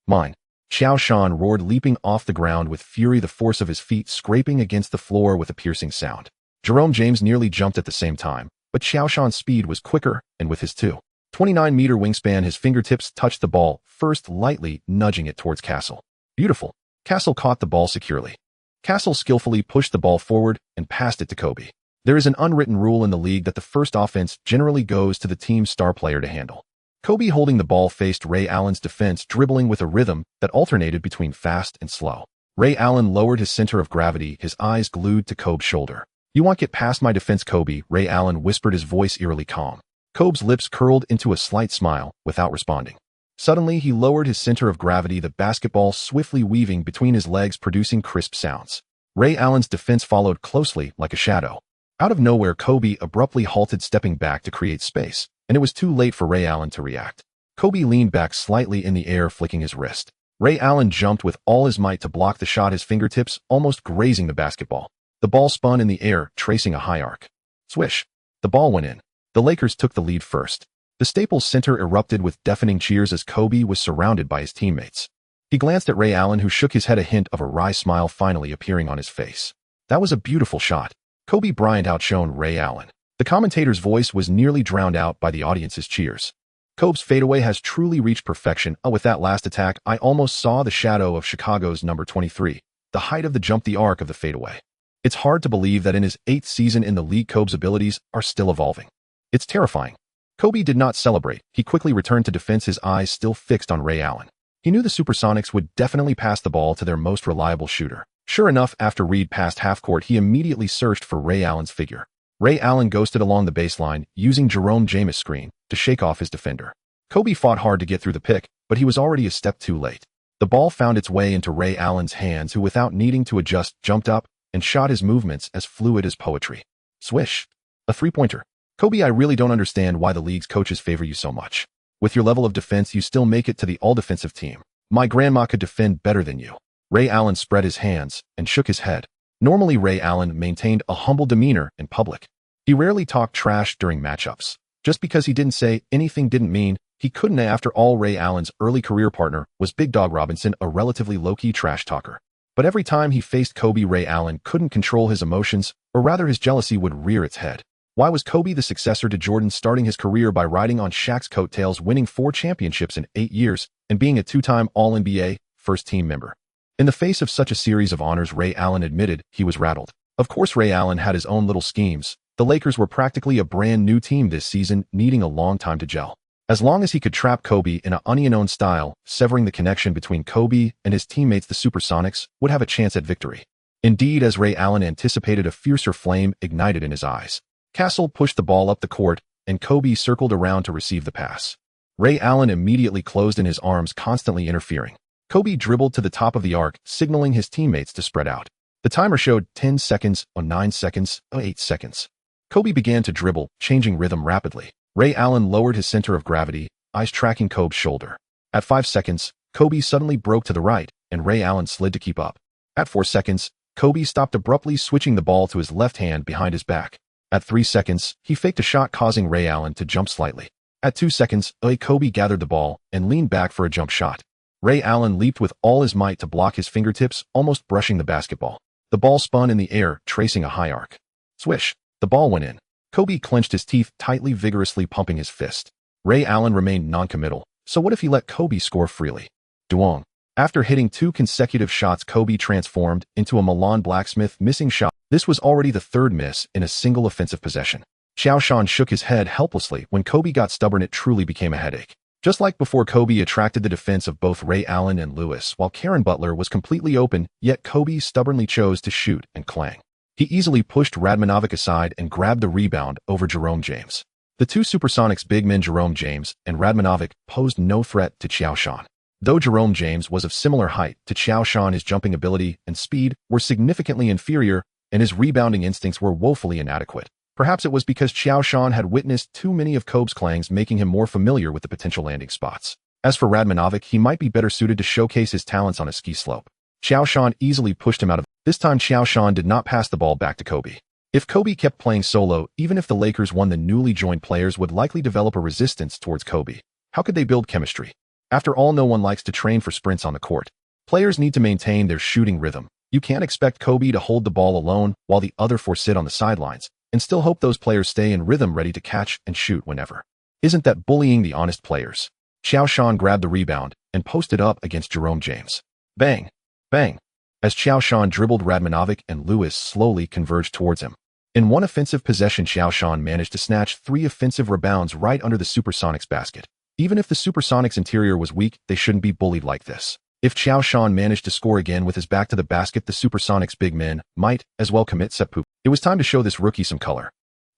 "Mine." Qiao Shan roared, leaping off the ground with fury, the force of his feet scraping against the floor with a piercing sound. Jerome James nearly jumped at the same time, but Qiao Shan's speed was quicker, and with his 2.29-meter wingspan, his fingertips touched the ball, first lightly nudging it towards Castle. Beautiful. Castle caught the ball securely. Castle skillfully pushed the ball forward and passed it to Kobe. There is an unwritten rule in the league that the first offense generally goes to the team's star player to handle. Kobe, holding the ball, faced Ray Allen's defense, dribbling with a rhythm that alternated between fast and slow. Ray Allen lowered his center of gravity, his eyes glued to Kobe's shoulder. "You won't get past my defense, Kobe," Ray Allen whispered, his voice eerily calm. Kobe's lips curled into a slight smile without responding. Suddenly, he lowered his center of gravity, the basketball swiftly weaving between his legs, producing crisp sounds. Ray Allen's defense followed closely like a shadow. Out of nowhere, Kobe abruptly halted, stepping back to create space, and it was too late for Ray Allen to react. Kobe leaned back slightly in the air, flicking his wrist. Ray Allen jumped with all his might to block the shot, his fingertips almost grazing the basketball. The ball spun in the air, tracing a high arc. Swish. The ball went in. The Lakers took the lead first. The Staples Center erupted with deafening cheers as Kobe was surrounded by his teammates. He glanced at Ray Allen, who shook his head, a hint of a wry smile finally appearing on his face. That was a beautiful shot. Kobe Bryant outshone Ray Allen. The commentator's voice was nearly drowned out by the audience's cheers. Kobe's fadeaway has truly reached perfection. With that last attack, I almost saw the shadow of Chicago's number 23. The height of the jump, the arc of the fadeaway. It's hard to believe that in his 8th season in the league, Kobe's abilities are still evolving. It's terrifying. Kobe did not celebrate. He quickly returned to defense, his eyes still fixed on Ray Allen. He knew the Supersonics would definitely pass the ball to their most reliable shooter. Sure enough, after Reed passed half-court, he immediately searched for Ray Allen's figure. Ray Allen ghosted along the baseline, using Jerome James' screen to shake off his defender. Kobe fought hard to get through the pick, but he was already a step too late. The ball found its way into Ray Allen's hands, who, without needing to adjust, jumped up and shot, his movements as fluid as poetry. Swish. A three-pointer. Kobe, I really don't understand why the league's coaches favor you so much. With your level of defense, you still make it to the all-defensive team. My grandma could defend better than you. Ray Allen spread his hands and shook his head. Normally, Ray Allen maintained a humble demeanor in public. He rarely talked trash during matchups. Just because he didn't say anything didn't mean He couldn't. After all, Ray Allen's early career partner was Big Dog Robinson, a relatively low-key trash talker. But every time he faced Kobe, Ray Allen couldn't control his emotions, or rather his jealousy would rear its head. Why was Kobe the successor to Jordan, starting his career by riding on Shaq's coattails, winning 4 championships in 8 years, and being a 2-time All-NBA first-team member? In the face of such a series of honors, Ray Allen admitted he was rattled. Of course, Ray Allen had his own little schemes. The Lakers were practically a brand new team this season, needing a long time to gel. As long as he could trap Kobe in an onion-owned style, severing the connection between Kobe and his teammates, the Supersonics would have a chance at victory. Indeed, as Ray Allen anticipated, a fiercer flame ignited in his eyes. Castle pushed the ball up the court, and Kobe circled around to receive the pass. Ray Allen immediately closed in his arms, constantly interfering. Kobe dribbled to the top of the arc, signaling his teammates to spread out. The timer showed 10 seconds, 9 seconds, 8 seconds. Kobe began to dribble, changing rhythm rapidly. Ray Allen lowered his center of gravity, eyes tracking Kobe's shoulder. At 5 seconds, Kobe suddenly broke to the right, and Ray Allen slid to keep up. At 4 seconds, Kobe stopped abruptly, switching the ball to his left hand behind his back. At 3 seconds, he faked a shot, causing Ray Allen to jump slightly. At 2 seconds, Kobe gathered the ball and leaned back for a jump shot. Ray Allen leaped with all his might to block his fingertips, almost brushing the basketball. The ball spun in the air, tracing a high arc. Swish! The ball went in. Kobe clenched his teeth tightly, vigorously pumping his fist. Ray Allen remained non-committal. So what if he let Kobe score freely? Duong. After hitting 2 consecutive shots, Kobe transformed into a Milan blacksmith, missing shot. This was already the 3rd miss in a single offensive possession. Qiao Shan shook his head helplessly. When Kobe got stubborn, it truly became a headache. Just like before, Kobe attracted the defense of both Ray Allen and Lewis, while Karen Butler was completely open, yet Kobe stubbornly chose to shoot and clang. He easily pushed Radmanovic aside and grabbed the rebound over Jerome James. The 2 Supersonics big men, Jerome James and Radmanovic, posed no threat to Qiao Shan. Though Jerome James was of similar height to Qiao Shan, his jumping ability and speed were significantly inferior, and his rebounding instincts were woefully inadequate. Perhaps it was because Qiao Shan had witnessed too many of Kobe's clangs, making him more familiar with the potential landing spots. As for Radmanovic, he might be better suited to showcase his talents on a ski slope. Qiao Shan easily pushed him out of. This time, Qiao Shan did not pass the ball back to Kobe. If Kobe kept playing solo, even if the Lakers won, the newly joined players would likely develop a resistance towards Kobe. How could they build chemistry? After all, no one likes to train for sprints on the court. Players need to maintain their shooting rhythm. You can't expect Kobe to hold the ball alone while the other 4 sit on the sidelines, and still hope those players stay in rhythm, ready to catch and shoot whenever. Isn't that bullying the honest players? Qiao Shan grabbed the rebound and posted up against Jerome James. Bang! Bang! As Qiao Shan dribbled, Radmanovic and Lewis slowly converged towards him. In one offensive possession, Qiao Shan managed to snatch 3 offensive rebounds right under the Supersonics basket. Even if the Supersonics interior was weak, they shouldn't be bullied like this. If Qiao Shan managed to score again with his back to the basket, the Supersonics big men might as well commit seppuku. It was time to show this rookie some color.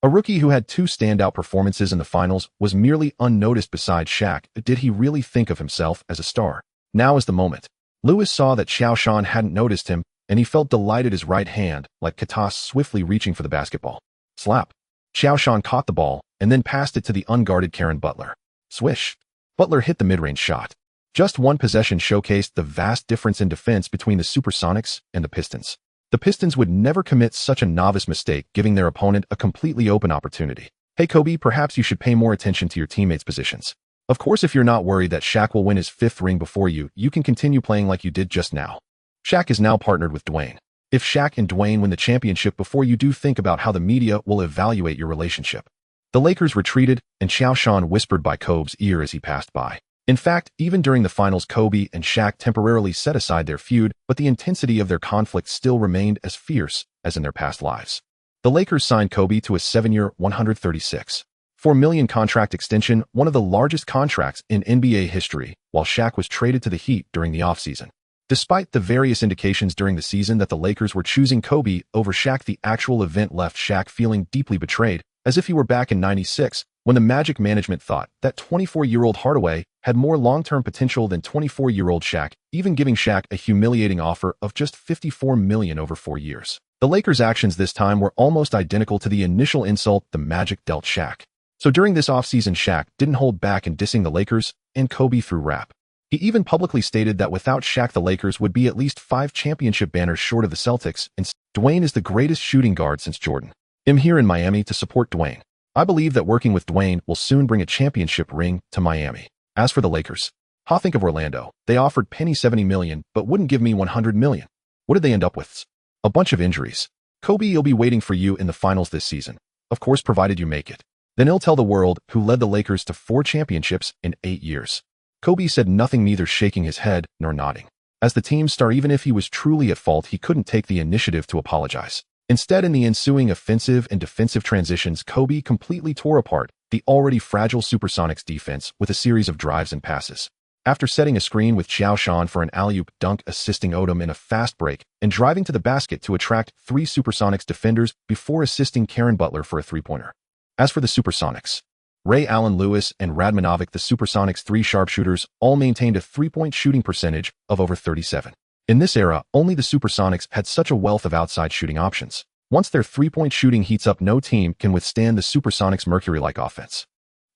A rookie who had 2 standout performances in the finals was merely unnoticed beside Shaq. Did he really think of himself as a star? Now is the moment. Lewis saw that Qiao Shan hadn't noticed him, and he felt delighted, his right hand, like Katas, swiftly reaching for the basketball. Slap. Qiao Shan caught the ball, and then passed it to the unguarded Karen Butler. Swish. Butler hit the mid-range shot. Just one possession showcased the vast difference in defense between the Supersonics and the Pistons. The Pistons would never commit such a novice mistake, giving their opponent a completely open opportunity. Hey Kobe, perhaps you should pay more attention to your teammates' positions. Of course, if you're not worried that Shaq will win his 5th ring before you, you can continue playing like you did just now. Shaq is now partnered with Dwayne. If Shaq and Dwayne win the championship before you do, think about how the media will evaluate your relationship. The Lakers retreated, and Qiao Shan whispered by Kobe's ear as he passed by. In fact, even during the finals, Kobe and Shaq temporarily set aside their feud, but the intensity of their conflict still remained as fierce as in their past lives. The Lakers signed Kobe to a 7-year, $136.4 million contract extension, one of the largest contracts in NBA history, while Shaq was traded to the Heat during the offseason. Despite the various indications during the season that the Lakers were choosing Kobe over Shaq, the actual event left Shaq feeling deeply betrayed, as if he were back in '96, when the Magic management thought that 24-year-old Hardaway had more long-term potential than 24-year-old Shaq, even giving Shaq a humiliating offer of just $54 million over 4 years. The Lakers' actions this time were almost identical to the initial insult the Magic dealt Shaq. So during this offseason, Shaq didn't hold back in dissing the Lakers, and Kobe threw rap. He even publicly stated that without Shaq, the Lakers would be at least 5 championship banners short of the Celtics, and Dwayne is the greatest shooting guard since Jordan. I'm here in Miami to support Dwayne. I believe that working with Dwayne will soon bring a championship ring to Miami. As for the Lakers, think of Orlando. They offered Penny $70 million, but wouldn't give me $100 million. What did they end up with? A bunch of injuries. Kobe, you'll be waiting for you in the finals this season. Of course, provided you make it. Then he'll tell the world who led the Lakers to 4 championships in 8 years. Kobe said nothing, neither shaking his head nor nodding. As the team star, even if he was truly at fault, he couldn't take the initiative to apologize. Instead, in the ensuing offensive and defensive transitions, Kobe completely tore apart the already fragile Supersonics defense with a series of drives and passes. After setting a screen with Qiao Shan for an alley-oop dunk, assisting Odom in a fast break, and driving to the basket to attract 3 Supersonics defenders before assisting Caron Butler for a three-pointer. As for the Supersonics, Ray Allen Lewis and Radmanovic, the Supersonics' 3 sharpshooters, all maintained a three-point shooting percentage of over 37%. In this era, only the Supersonics had such a wealth of outside shooting options. Once their three-point shooting heats up, no team can withstand the Supersonics' Mercury-like offense.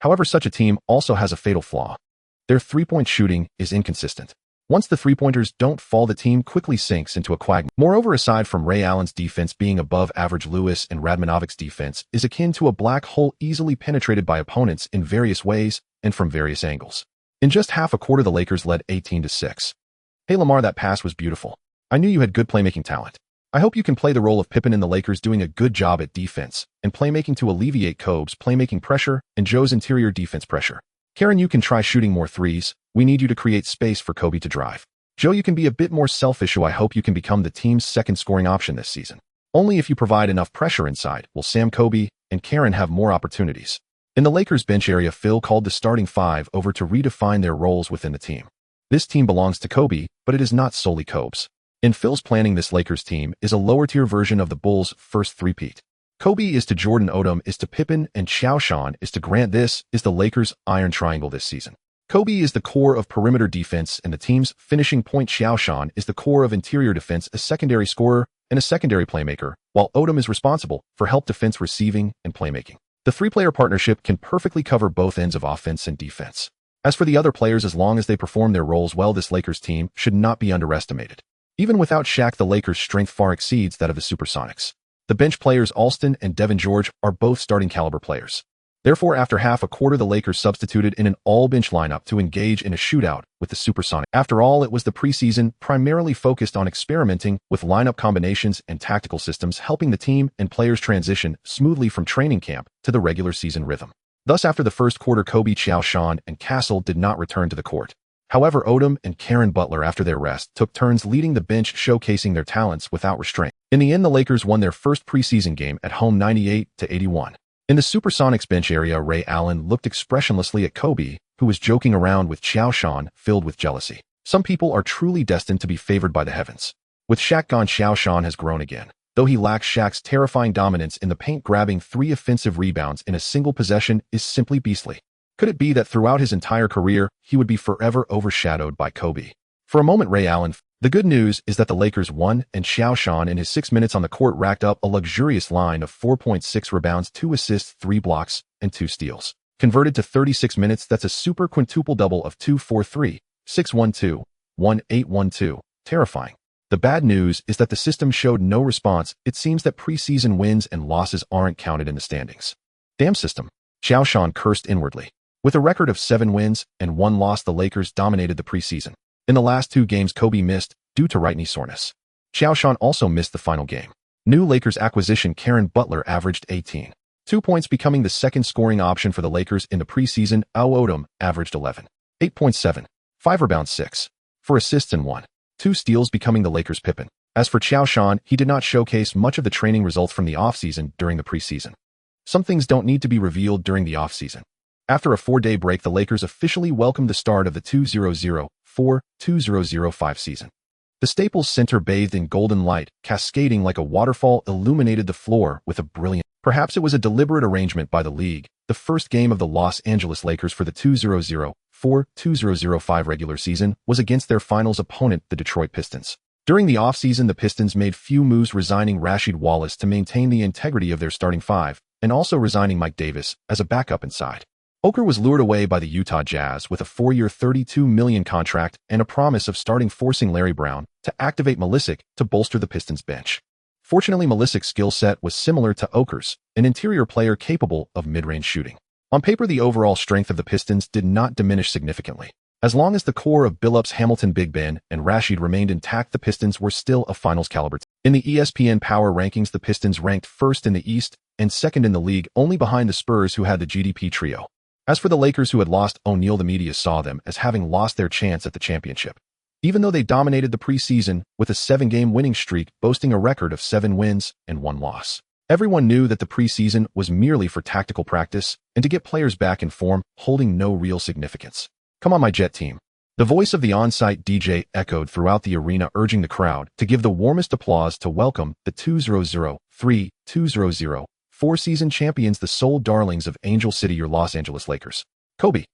However, such a team also has a fatal flaw. Their three-point shooting is inconsistent. Once the three-pointers don't fall, the team quickly sinks into a quagmire. Moreover, aside from Ray Allen's defense being above average, Lewis and Radmanovic's defense is akin to a black hole, easily penetrated by opponents in various ways and from various angles. In just half a quarter, the Lakers led 18-6. Hey Lamar, that pass was beautiful. I knew you had good playmaking talent. I hope you can play the role of Pippen in the Lakers, doing a good job at defense and playmaking to alleviate Kobe's playmaking pressure and Joe's interior defense pressure. Caron, you can try shooting more threes. We need you to create space for Kobe to drive. Joe, you can be a bit more selfish. I hope you can become the team's second scoring option this season. Only if you provide enough pressure inside will Sam, Kobe, and Caron have more opportunities. In the Lakers bench area, Phil called the starting 5 over to redefine their roles within the team. This team belongs to Kobe, but it is not solely Kobe's. In Phil's planning, this Lakers team is a lower-tier version of the Bulls' first three-peat. Kobe is to Jordan, Odom is to Pippen, and Qiao Shan is to Grant. This is the Lakers' iron triangle this season. Kobe is the core of perimeter defense and the team's finishing point. Qiao Shan is the core of interior defense, a secondary scorer and a secondary playmaker, while Odom is responsible for help defense, receiving, and playmaking. The three-player partnership can perfectly cover both ends of offense and defense. As for the other players, as long as they perform their roles well, this Lakers team should not be underestimated. Even without Shaq, the Lakers' strength far exceeds that of the Supersonics. The bench players Alston and Devin George are both starting caliber players. Therefore, after half a quarter, the Lakers substituted in an all-bench lineup to engage in a shootout with the Supersonics. After all, it was the preseason, primarily focused on experimenting with lineup combinations and tactical systems, helping the team and players transition smoothly from training camp to the regular season rhythm. Thus, after the first quarter, Kobe, Qiao Shan, and Castle did not return to the court. However, Odom and Caron Butler, after their rest, took turns leading the bench, showcasing their talents without restraint. In the end, the Lakers won their first preseason game at home 98-81. In the Supersonics bench area, Ray Allen looked expressionlessly at Kobe, who was joking around with Qiao Shan, filled with jealousy. Some people are truly destined to be favored by the heavens. With Shaq gone, Qiao Shan has grown again. Though he lacks Shaq's terrifying dominance in the paint, grabbing 3 offensive rebounds in a single possession is simply beastly. Could it be that throughout his entire career, he would be forever overshadowed by Kobe? For a moment, Ray Allen. The good news is that the Lakers won, and Qiao Shan in his 6 minutes on the court racked up a luxurious line of 4.6 rebounds, 2 assists, 3 blocks, and 2 steals. Converted to 36 minutes, that's a super quintuple double of 2-4-3, 6-1-2, 1-8-1-2. Terrifying. The bad news is that the system showed no response. It seems that preseason wins and losses aren't counted in the standings. Damn system. Qiao Shan cursed inwardly. With a record of 7 wins and 1 loss, the Lakers dominated the preseason. In the last 2 games, Kobe missed due to right knee soreness. Qiao Shan also missed the final game. New Lakers acquisition Caron Butler averaged 18.2 points, becoming the second scoring option for the Lakers in the preseason. Odom averaged 11.7, 5 rebounds, 6 for assists, and 1.2 steals, becoming the Lakers' Pippen. As for Qiao Shan, he did not showcase much of the training results from the offseason during the preseason. Some things don't need to be revealed during the offseason. After a 4-day break, the Lakers officially welcomed the start of the 2004-2005 season. The Staples Center, bathed in golden light, cascading like a waterfall, illuminated the floor with a brilliant. Perhaps it was a deliberate arrangement by the league. The first game of the Los Angeles Lakers for the 2004-2005 regular season was against their finals opponent, the Detroit Pistons. During the offseason, the Pistons made few moves, resigning Rasheed Wallace to maintain the integrity of their starting 5, and also resigning Mike Davis as a backup inside. Oker was lured away by the Utah Jazz with a 4-year $32 million contract and a promise of starting, forcing Larry Brown to activate Malisic to bolster the Pistons bench. Fortunately, Melisic's skill set was similar to Oker's, an interior player capable of mid-range shooting. On paper, the overall strength of the Pistons did not diminish significantly. As long as the core of Billups, Hamilton, Big Ben, and Rashid remained intact, the Pistons were still a finals-caliber team. In the ESPN Power Rankings, the Pistons ranked first in the East and second in the league, only behind the Spurs, who had the GDP trio. As for the Lakers, who had lost O'Neal, the media saw them as having lost their chance at the championship. Even though they dominated the preseason with a 7-game winning streak, boasting a record of 7 wins and 1 loss. Everyone knew that the preseason was merely for tactical practice and to get players back in form, holding no real significance. "Come on, my Jet team." The voice of the on-site DJ echoed throughout the arena, urging the crowd to give the warmest applause to welcome the 2003-2004 season champions, the sole darlings of Angel City, your Los Angeles Lakers. Kobe,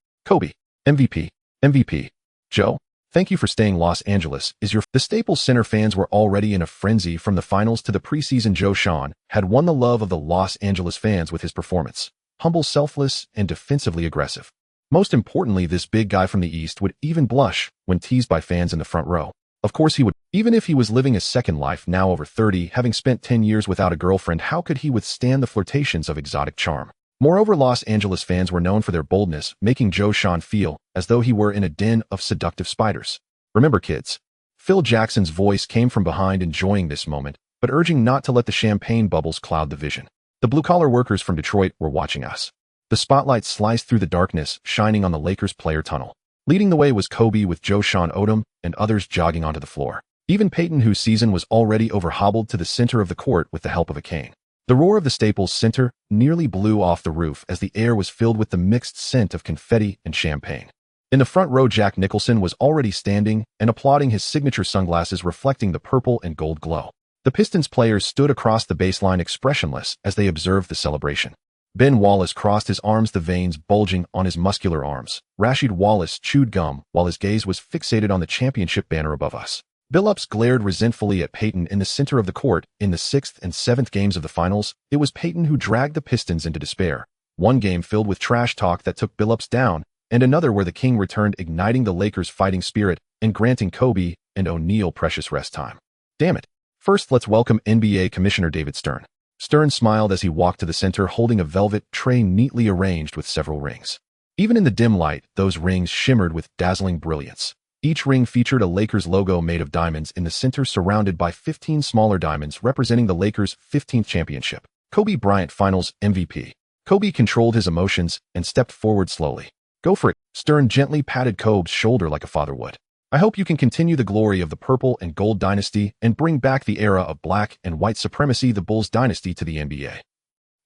MVP, MVP. Joe, thank you for staying. Los Angeles is your... The Staples Center fans were already in a frenzy from the finals to the preseason. Qiao Shan had won the love of the Los Angeles fans with his performance. Humble, selfless, and defensively aggressive. Most importantly, this big guy from the East would even blush when teased by fans in the front row. Of course he would. Even if he was living a second life, now over 30, having spent 10 years without a girlfriend, how could he withstand the flirtations of exotic charm? Moreover, Los Angeles fans were known for their boldness, making Qiao Shan feel as though he were in a den of seductive spiders. "Remember, kids." Phil Jackson's voice came from behind, enjoying this moment, but urging not to let the champagne bubbles cloud the vision. The blue-collar workers from Detroit were watching us. The spotlight sliced through the darkness, shining on the Lakers player tunnel. Leading the way was Kobe, with Qiao Shan, Odom, and others jogging onto the floor. Even Peyton, whose season was already over, hobbled to the center of the court with the help of a cane. The roar of the Staples Center nearly blew off the roof as the air was filled with the mixed scent of confetti and champagne. In the front row, Jack Nicholson was already standing and applauding, his signature sunglasses reflecting the purple and gold glow. The Pistons players stood across the baseline, expressionless as they observed the celebration. Ben Wallace crossed his arms, the veins bulging on his muscular arms. Rasheed Wallace chewed gum while his gaze was fixated on the championship banner above us. Billups glared resentfully at Peyton in the center of the court. In the 6th and 7th games of the finals, it was Peyton who dragged the Pistons into despair. One game filled with trash talk that took Billups down, and another where the King returned, igniting the Lakers' fighting spirit and granting Kobe and O'Neal precious rest time. Damn it. First, let's welcome NBA Commissioner David Stern. Stern smiled as he walked to the center, holding a velvet tray neatly arranged with several rings. Even in the dim light, those rings shimmered with dazzling brilliance. Each ring featured a Lakers logo made of diamonds in the center, surrounded by 15 smaller diamonds representing the Lakers' 15th championship. Kobe Bryant, Finals MVP. Kobe controlled his emotions and stepped forward slowly. "Go for it." Stern gently patted Kobe's shoulder like a father would. "I hope you can continue the glory of the purple and gold dynasty and bring back the era of black and white supremacy, the Bulls dynasty, to the NBA."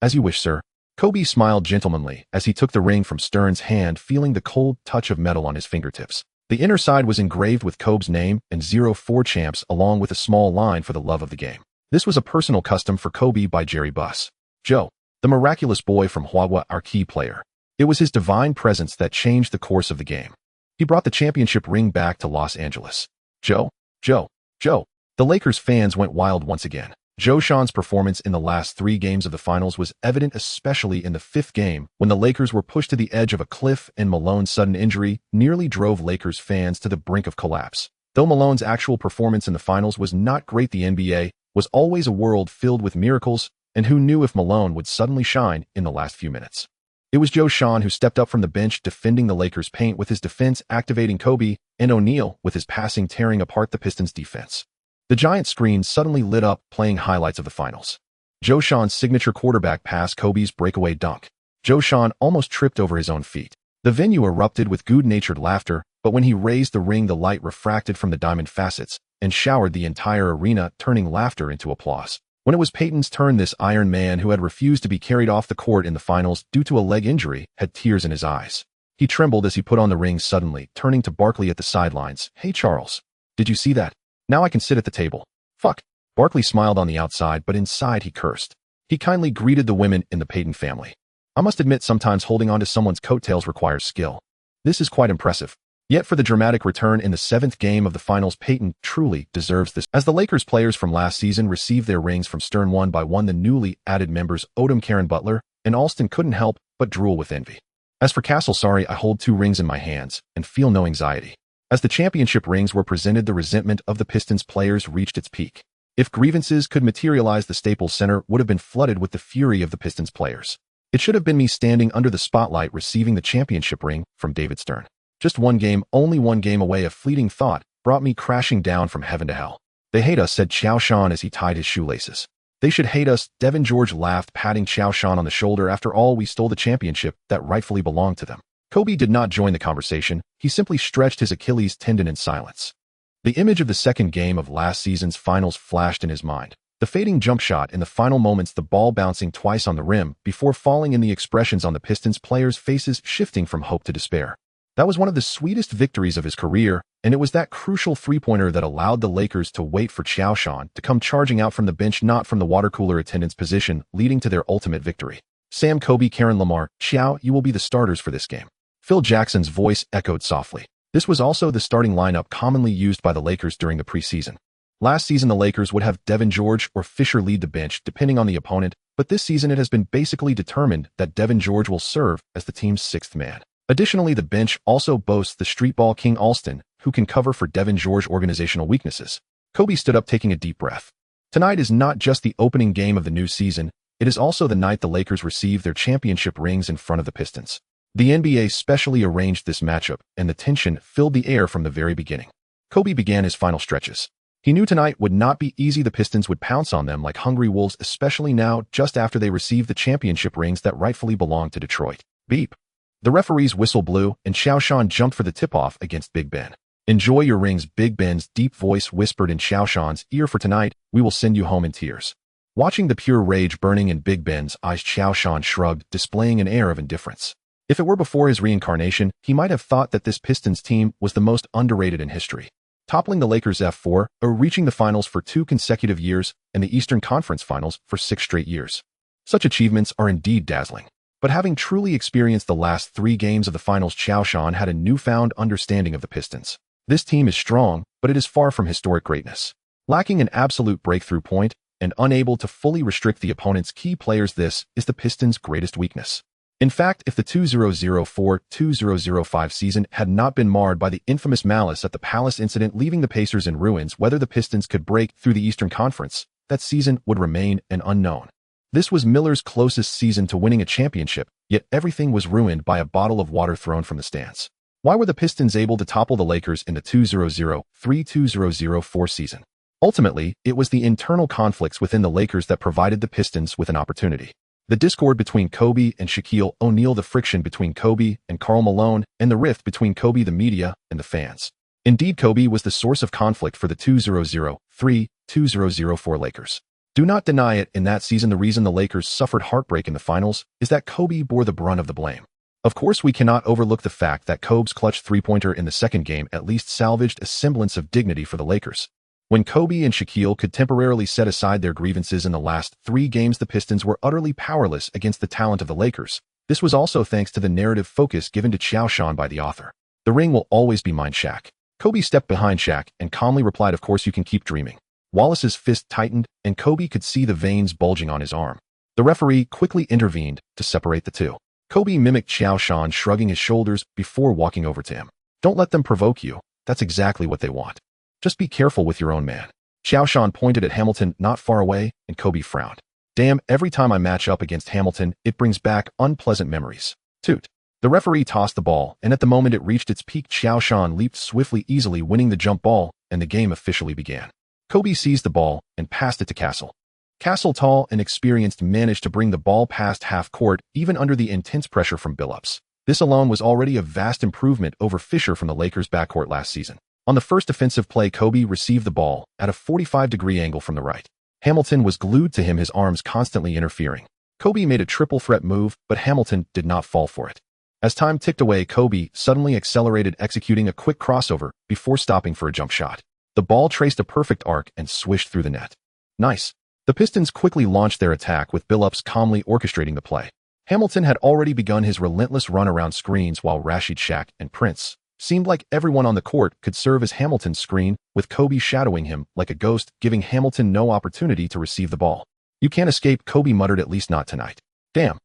"As you wish, sir." Kobe smiled gentlemanly as he took the ring from Stern's hand, feeling the cold touch of metal on his fingertips. The inner side was engraved with Kobe's name and 04 champs, along with a small line for the love of the game. This was a personal custom for Kobe by Jerry Buss. Joe, the miraculous boy from Huawei, our key player. It was his divine presence that changed the course of the game. He brought the championship ring back to Los Angeles. Joe. The Lakers fans went wild once again. Qiao Shan's performance in the last 3 games of the finals was evident, especially in the 5th game, when the Lakers were pushed to the edge of a cliff and Malone's sudden injury nearly drove Lakers fans to the brink of collapse. Though Malone's actual performance in the finals was not great, the NBA was always a world filled with miracles, and who knew if Malone would suddenly shine in the last few minutes. It was Qiao Shan who stepped up from the bench, defending the Lakers' paint with his defense, activating Kobe, and O'Neal with his passing, tearing apart the Pistons' defense. The giant screen suddenly lit up, playing highlights of the finals. Qiao Shan's signature quarterback pass, Kobe's breakaway dunk. Qiao Shan almost tripped over his own feet. The venue erupted with good-natured laughter, but when he raised the ring, the light refracted from the diamond facets and showered the entire arena, turning laughter into applause. When it was Peyton's turn, this Iron Man, who had refused to be carried off the court in the finals due to a leg injury, had tears in his eyes. He trembled as he put on the ring, suddenly turning to Barkley at the sidelines. "Hey Charles, did you see that? Now I can sit at the table." "Fuck." Barkley smiled on the outside, but inside he cursed. He kindly greeted the women in the Peyton family. "I must admit, sometimes holding on to someone's coattails requires skill. This is quite impressive." Yet for the dramatic return in the 7th game of the finals, Peyton truly deserves this. As the Lakers players from last season received their rings from Stern one by one, the newly added members Odom, Karen Butler, and Alston couldn't help but drool with envy. As for Castle, "Sorry, I hold 2 rings in my hands and feel no anxiety." As the championship rings were presented, the resentment of the Pistons players reached its peak. If grievances could materialize, the Staples Center would have been flooded with the fury of the Pistons players. It should have been me standing under the spotlight receiving the championship ring from David Stern. Just one game, only one game away, a fleeting thought brought me crashing down from heaven to hell. They hate us, said Qiao Shan as he tied his shoelaces. They should hate us, Devin George laughed, patting Qiao Shan on the shoulder. After all, we stole the championship that rightfully belonged to them. Kobe did not join the conversation. He simply stretched his Achilles tendon in silence. The image of the second game of last season's finals flashed in his mind. The fading jump shot in the final moments, the ball bouncing twice on the rim before falling, in the expressions on the Pistons players' faces shifting from hope to despair. That was one of the sweetest victories of his career, and it was that crucial three-pointer that allowed the Lakers to wait for Qiao Shan to come charging out from the bench, not from the water cooler attendance position, leading to their ultimate victory. Sam, Kobe, Karen, Lamar, Qiao, you will be the starters for this game. Phil Jackson's voice echoed softly. This was also the starting lineup commonly used by the Lakers during the preseason. Last season, the Lakers would have Devin George or Fisher lead the bench, depending on the opponent, but this season it has been basically determined that Devin George will serve as the team's sixth man. Additionally, the bench also boasts the streetball king Alston, who can cover for Devin George's organizational weaknesses. Kobe stood up, taking a deep breath. Tonight is not just the opening game of the new season, it is also the night the Lakers receive their championship rings in front of the Pistons. The NBA specially arranged this matchup, and the tension filled the air from the very beginning. Kobe began his final stretches. He knew tonight would not be easy. The Pistons would pounce on them like hungry wolves, especially now, just after they received the championship rings that rightfully belonged to Detroit. Beep. The referee's whistle blew, and Qiao Shan jumped for the tip-off against Big Ben. Enjoy your rings, Big Ben's deep voice whispered in Qiao Shan's ear. For tonight, we will send you home in tears. Watching the pure rage burning in Big Ben's eyes, Qiao Shan shrugged, displaying an air of indifference. If it were before his reincarnation, he might have thought that this Pistons team was the most underrated in history. Toppling the Lakers F4, or reaching the finals for 2 consecutive years, and the Eastern Conference Finals for 6 straight years. Such achievements are indeed dazzling. But having truly experienced the last 3 games of the finals, Qiao Shan had a newfound understanding of the Pistons. This team is strong, but it is far from historic greatness. Lacking an absolute breakthrough point, and unable to fully restrict the opponent's key players, this is the Pistons' greatest weakness. In fact, if the 2004-2005 season had not been marred by the infamous malice at the Palace incident leaving the Pacers in ruins, whether the Pistons could break through the Eastern Conference, that season would remain an unknown. This was Miller's closest season to winning a championship, yet everything was ruined by a bottle of water thrown from the stands. Why were the Pistons able to topple the Lakers in the 2003-2004 season? Ultimately, it was the internal conflicts within the Lakers that provided the Pistons with an opportunity. The discord between Kobe and Shaquille O'Neal, the friction between Kobe and Karl Malone, and the rift between Kobe, the media, and the fans. Indeed, Kobe was the source of conflict for the 2003-2004 Lakers. Do not deny it, in that season the reason the Lakers suffered heartbreak in the finals is that Kobe bore the brunt of the blame. Of course, we cannot overlook the fact that Kobe's clutch three-pointer in the second game at least salvaged a semblance of dignity for the Lakers. When Kobe and Shaquille could temporarily set aside their grievances in the last 3 games, the Pistons were utterly powerless against the talent of the Lakers. This was also thanks to the narrative focus given to Qiao Shan by the author. The ring will always be mine, Shaq. Kobe stepped behind Shaq and calmly replied, of course you can keep dreaming. Wallace's fist tightened, and Kobe could see the veins bulging on his arm. The referee quickly intervened to separate the two. Kobe mimicked Qiao Shan, shrugging his shoulders before walking over to him. Don't let them provoke you. That's exactly what they want. Just be careful with your own man. Qiao Shan pointed at Hamilton not far away, and Kobe frowned. Damn, every time I match up against Hamilton, it brings back unpleasant memories. Toot. The referee tossed the ball, and at the moment it reached its peak, Qiao Shan leaped swiftly, easily winning the jump ball, and the game officially began. Kobe seized the ball and passed it to Castle. Castle, tall and experienced, managed to bring the ball past half court, even under the intense pressure from Billups. This alone was already a vast improvement over Fisher from the Lakers' backcourt last season. On the first offensive play, Kobe received the ball at a 45-degree angle from the right. Hamilton was glued to him, his arms constantly interfering. Kobe made a triple threat move, but Hamilton did not fall for it. As time ticked away, Kobe suddenly accelerated, executing a quick crossover before stopping for a jump shot. The ball traced a perfect arc and swished through the net. Nice. The Pistons quickly launched their attack, with Billups calmly orchestrating the play. Hamilton had already begun his relentless run around screens, while Rashid, Shaq, and Prince seemed like everyone on the court could serve as Hamilton's screen, with Kobe shadowing him like a ghost, giving Hamilton no opportunity to receive the ball. You can't escape, Kobe muttered, at least not tonight. Damn.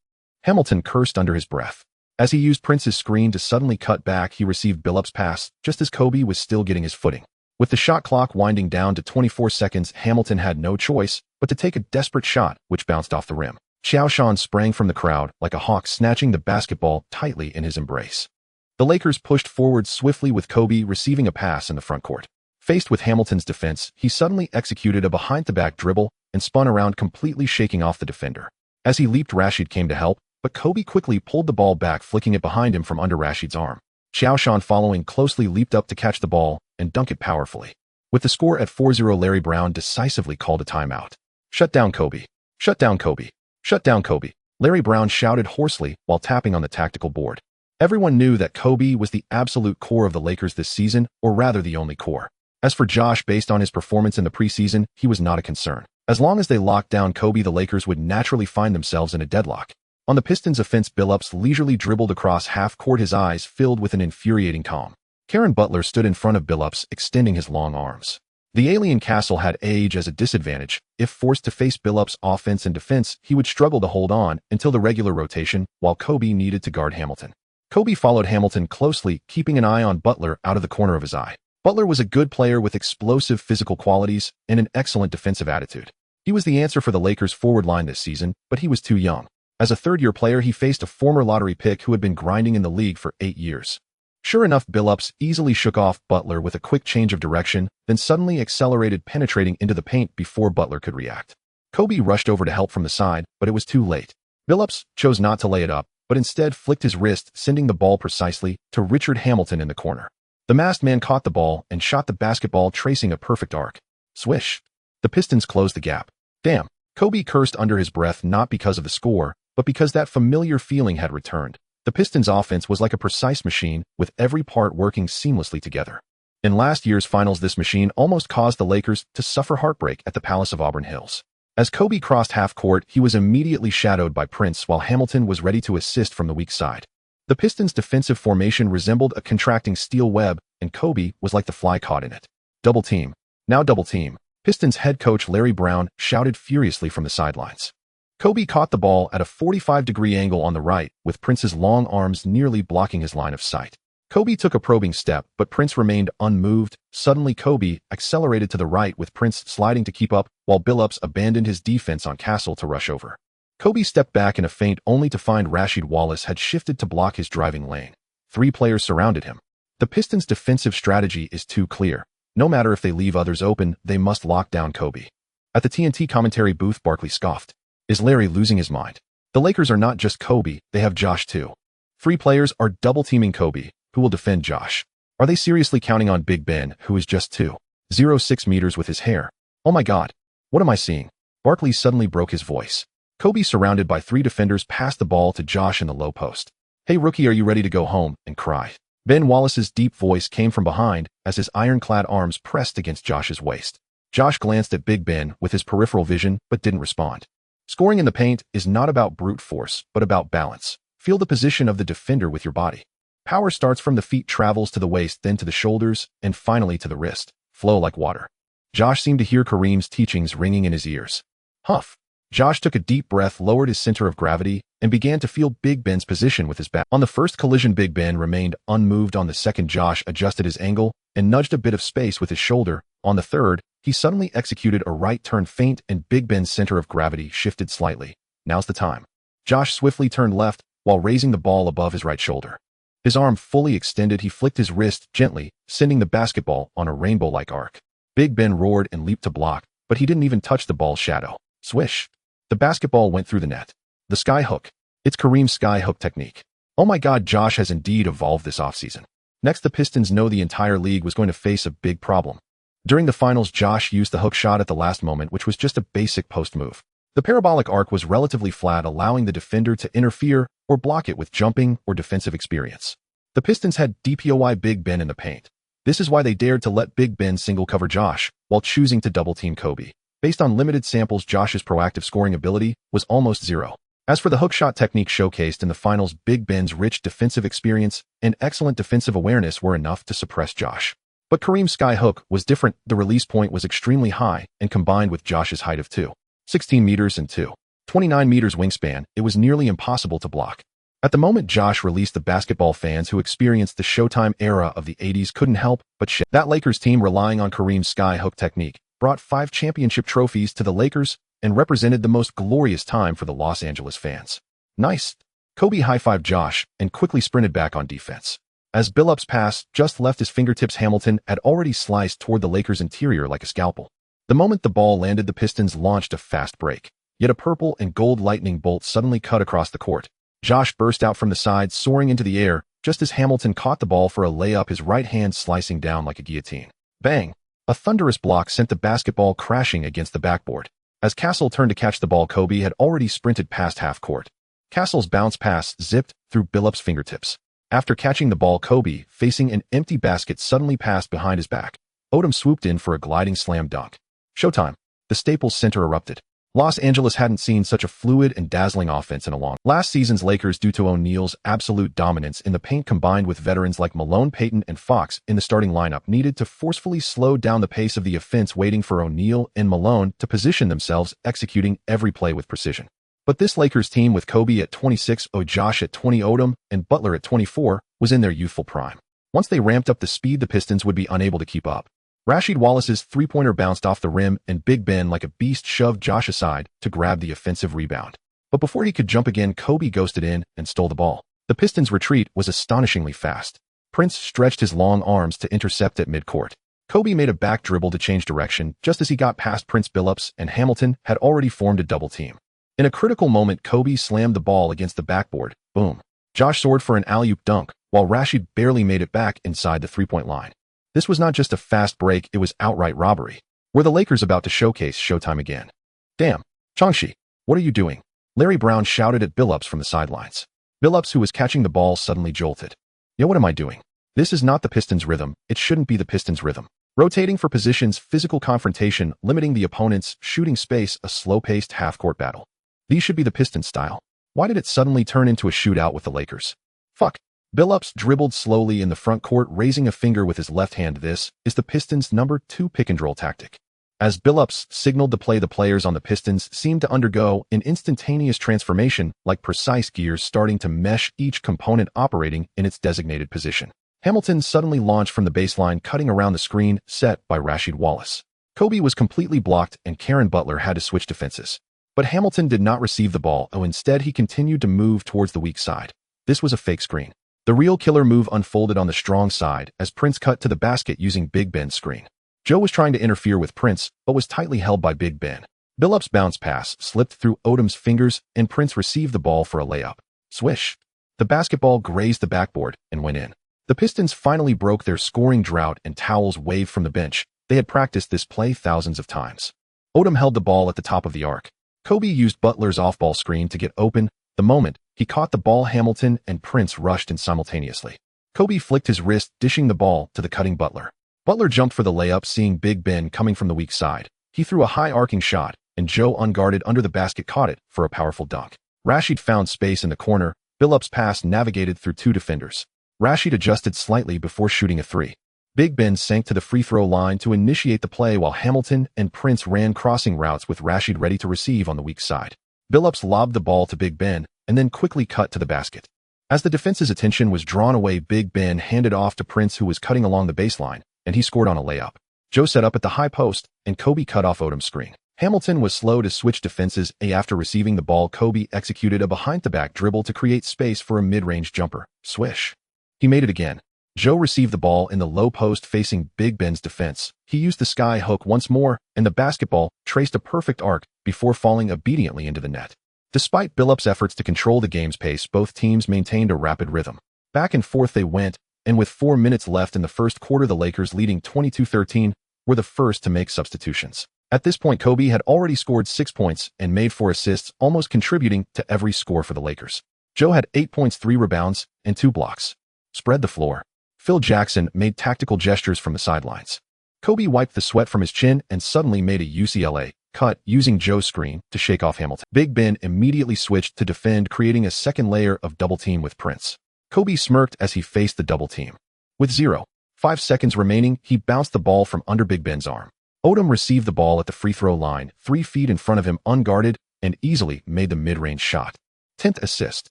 Hamilton cursed under his breath. As he used Prince's screen to suddenly cut back, he received Billups' pass, just as Kobe was still getting his footing. With the shot clock winding down to 24 seconds, Hamilton had no choice but to take a desperate shot, which bounced off the rim. Qiao Shan sprang from the crowd like a hawk, snatching the basketball tightly in his embrace. The Lakers pushed forward swiftly with Kobe receiving a pass in the front court. Faced with Hamilton's defense, he suddenly executed a behind-the-back dribble and spun around, completely shaking off the defender. As he leaped, Rashid came to help, but Kobe quickly pulled the ball back, flicking it behind him from under Rashid's arm. Qiao Shan, following closely, leaped up to catch the ball and dunk it powerfully. With the score at 4-0, Larry Brown decisively called a timeout. "Shut down Kobe. Shut down Kobe. Shut down Kobe," Larry Brown shouted hoarsely while tapping on the tactical board. Everyone knew that Kobe was the absolute core of the Lakers this season, or rather the only core. As for Josh, based on his performance in the preseason, he was not a concern. As long as they locked down Kobe, the Lakers would naturally find themselves in a deadlock. On the Pistons' offense, Billups leisurely dribbled across half court, his eyes filled with an infuriating calm. Karen Butler stood in front of Billups, extending his long arms. The alien castle had age as a disadvantage. If forced to face Billups' offense and defense, he would struggle to hold on until the regular rotation, while Kobe needed to guard Hamilton. Kobe followed Hamilton closely, keeping an eye on Butler out of the corner of his eye. Butler was a good player with explosive physical qualities and an excellent defensive attitude. He was the answer for the Lakers' forward line this season, but he was too young. As a third-year player, he faced a former lottery pick who had been grinding in the league for 8 years. Sure enough, Billups easily shook off Butler with a quick change of direction, then suddenly accelerated, penetrating into the paint before Butler could react. Kobe rushed over to help from the side, but it was too late. Billups chose not to lay it up, but instead flicked his wrist, sending the ball precisely to Richard Hamilton in the corner. The masked man caught the ball and shot the basketball, tracing a perfect arc. Swish! The Pistons closed the gap. Damn! Kobe cursed under his breath, not because of the score, but because that familiar feeling had returned. The Pistons' offense was like a precise machine, with every part working seamlessly together. In last year's finals, this machine almost caused the Lakers to suffer heartbreak at the Palace of Auburn Hills. As Kobe crossed half court, he was immediately shadowed by Prince, while Hamilton was ready to assist from the weak side. The Pistons' defensive formation resembled a contracting steel web, and Kobe was like the fly caught in it. "Double team. Now double team," Pistons head coach Larry Brown shouted furiously from the sidelines. Kobe caught the ball at a 45-degree angle on the right, with Prince's long arms nearly blocking his line of sight. Kobe took a probing step, but Prince remained unmoved. Suddenly, Kobe accelerated to the right, with Prince sliding to keep up, while Billups abandoned his defense on Castle to rush over. Kobe stepped back in a feint, only to find Rasheed Wallace had shifted to block his driving lane. 3 players surrounded him. The Pistons' defensive strategy is too clear. No matter if they leave others open, they must lock down Kobe. At the TNT commentary booth, Barkley scoffed. Is Larry losing his mind? The Lakers are not just Kobe, they have Josh too. 3 players are double-teaming Kobe. Who will defend Josh? Are they seriously counting on Big Ben, who is just 2.06 meters with his hair? Oh my God. What am I seeing? Barkley suddenly broke his voice. Kobe, surrounded by 3 defenders, passed the ball to Josh in the low post. "Hey rookie, are you ready to go home and cry?" Ben Wallace's deep voice came from behind as his ironclad arms pressed against Josh's waist. Josh glanced at Big Ben with his peripheral vision, but didn't respond. Scoring in the paint is not about brute force, but about balance. Feel the position of the defender with your body. Power starts from the feet, travels to the waist, then to the shoulders, and finally to the wrist. Flow like water. Josh seemed to hear Kareem's teachings ringing in his ears. Huff. Josh took a deep breath, lowered his center of gravity, and began to feel Big Ben's position with his back. On the first collision, Big Ben remained unmoved. On the second, Josh adjusted his angle and nudged a bit of space with his shoulder. On the third, he suddenly executed a right turn feint, and Big Ben's center of gravity shifted slightly. Now's the time. Josh swiftly turned left while raising the ball above his right shoulder. His arm fully extended, he flicked his wrist gently, sending the basketball on a rainbow-like arc. Big Ben roared and leaped to block, but he didn't even touch the ball's shadow. Swish! The basketball went through the net. The sky hook. It's Kareem's sky hook technique. Oh my God, Josh has indeed evolved this offseason. Next, the Pistons know the entire league was going to face a big problem. During the finals, Josh used the hook shot at the last moment, which was just a basic post move. The parabolic arc was relatively flat, allowing the defender to interfere or block it with jumping or defensive experience. The Pistons had DPOY Big Ben in the paint. This is why they dared to let Big Ben single cover Josh while choosing to double-team Kobe. Based on limited samples, Josh's proactive scoring ability was almost zero. As for the hook shot technique showcased in the finals, Big Ben's rich defensive experience and excellent defensive awareness were enough to suppress Josh. But Kareem's sky hook was different. The release point was extremely high, and combined with Josh's height of 2.16 meters and 2.29 meters wingspan, it was nearly impossible to block. At the moment Josh released, the basketball fans who experienced the Showtime era of the 80s couldn't help but shit. That Lakers team, relying on Kareem's sky-hook technique, brought 5 championship trophies to the Lakers and represented the most glorious time for the Los Angeles fans. Nice. Kobe high-fived Josh and quickly sprinted back on defense. As Billup's pass just left his fingertips, Hamilton had already sliced toward the Lakers' interior like a scalpel. The moment the ball landed, the Pistons launched a fast break. Yet a purple and gold lightning bolt suddenly cut across the court. Josh burst out from the side, soaring into the air, just as Hamilton caught the ball for a layup, his right hand slicing down like a guillotine. Bang! A thunderous block sent the basketball crashing against the backboard. As Castle turned to catch the ball, Kobe had already sprinted past half court. Castle's bounce pass zipped through Billup's fingertips. After catching the ball, Kobe, facing an empty basket, suddenly passed behind his back. Odom swooped in for a gliding slam dunk. Showtime. The Staples Center erupted. Los Angeles hadn't seen such a fluid and dazzling offense in a long. Last season's Lakers, due to O'Neal's absolute dominance in the paint combined with veterans like Malone, Payton, and Fox in the starting lineup, needed to forcefully slow down the pace of the offense, waiting for O'Neal and Malone to position themselves, executing every play with precision. But this Lakers team, with Kobe at 26, Josh at 20, Odom and Butler at 24, was in their youthful prime. Once they ramped up the speed, the Pistons would be unable to keep up. Rasheed Wallace's three-pointer bounced off the rim, and Big Ben, like a beast, shoved Josh aside to grab the offensive rebound. But before he could jump again, Kobe ghosted in and stole the ball. The Pistons' retreat was astonishingly fast. Prince stretched his long arms to intercept at midcourt. Kobe made a back dribble to change direction just as he got past Prince. Billups and Hamilton had already formed a double team. In a critical moment, Kobe slammed the ball against the backboard. Boom. Josh soared for an alley-oop dunk, while Rasheed barely made it back inside the three-point line. This was not just a fast break, it was outright robbery. Were the Lakers about to showcase Showtime again? Damn. Changshi, what are you doing? Larry Brown shouted at Billups from the sidelines. Billups, who was catching the ball, suddenly jolted. Yo, what am I doing? This is not the Pistons' rhythm. It shouldn't be the Pistons' rhythm. Rotating for positions, physical confrontation, limiting the opponent's shooting space, a slow-paced half-court battle. These should be the Pistons' style. Why did it suddenly turn into a shootout with the Lakers? Fuck. Billups dribbled slowly in the front court, raising a finger with his left hand. This is the Pistons' number 2 pick-and-roll tactic. As Billups signaled the play, the players on the Pistons seemed to undergo an instantaneous transformation, like precise gears starting to mesh, each component operating in its designated position. Hamilton suddenly launched from the baseline, cutting around the screen set by Rasheed Wallace. Kobe was completely blocked, and Karen Butler had to switch defenses. But Hamilton did not receive the ball, instead he continued to move towards the weak side. This was a fake screen. The real killer move unfolded on the strong side as Prince cut to the basket using Big Ben's screen. Joe was trying to interfere with Prince, but was tightly held by Big Ben. Billups' bounce pass slipped through Odom's fingers, and Prince received the ball for a layup. Swish! The basketball grazed the backboard and went in. The Pistons finally broke their scoring drought, and towels waved from the bench. They had practiced this play thousands of times. Odom held the ball at the top of the arc. Kobe used Butler's off-ball screen to get open. The moment he caught the ball, Hamilton and Prince rushed in simultaneously. Kobe flicked his wrist, dishing the ball to the cutting Butler. Butler jumped for the layup, seeing Big Ben coming from the weak side. He threw a high arcing shot, and Joe, unguarded under the basket, caught it for a powerful dunk. Rasheed found space in the corner. Billups' pass navigated through 2 defenders. Rasheed adjusted slightly before shooting a 3. Big Ben sank to the free throw line to initiate the play, while Hamilton and Prince ran crossing routes with Rasheed ready to receive on the weak side. Billups lobbed the ball to Big Ben and then quickly cut to the basket. As the defense's attention was drawn away, Big Ben handed off to Prince, who was cutting along the baseline, and he scored on a layup. Joe set up at the high post, and Kobe cut off Odom's screen. Hamilton was slow to switch defenses. After receiving the ball, Kobe executed a behind-the-back dribble to create space for a mid-range jumper. Swish! He made it again. Joe received the ball in the low post facing Big Ben's defense. He used the sky hook once more, and the basketball traced a perfect arc before falling obediently into the net. Despite Billups' efforts to control the game's pace, both teams maintained a rapid rhythm. Back and forth they went, and with 4 minutes left in the first quarter, the Lakers, leading 22-13, were the first to make substitutions. At this point, Kobe had already scored 6 points and made 4 assists, almost contributing to every score for the Lakers. Joe had 8 points, 3 rebounds, and 2 blocks. Spread the floor. Phil Jackson made tactical gestures from the sidelines. Kobe wiped the sweat from his chin and suddenly made a UCLA cut using Joe's screen to shake off Hamilton. Big Ben immediately switched to defend, creating a second layer of double team with Prince. Kobe smirked as he faced the double team. With 0.5 seconds remaining, he bounced the ball from under Big Ben's arm. Odom received the ball at the free throw line, 3 feet in front of him, unguarded, and easily made the mid-range shot. 10th assist.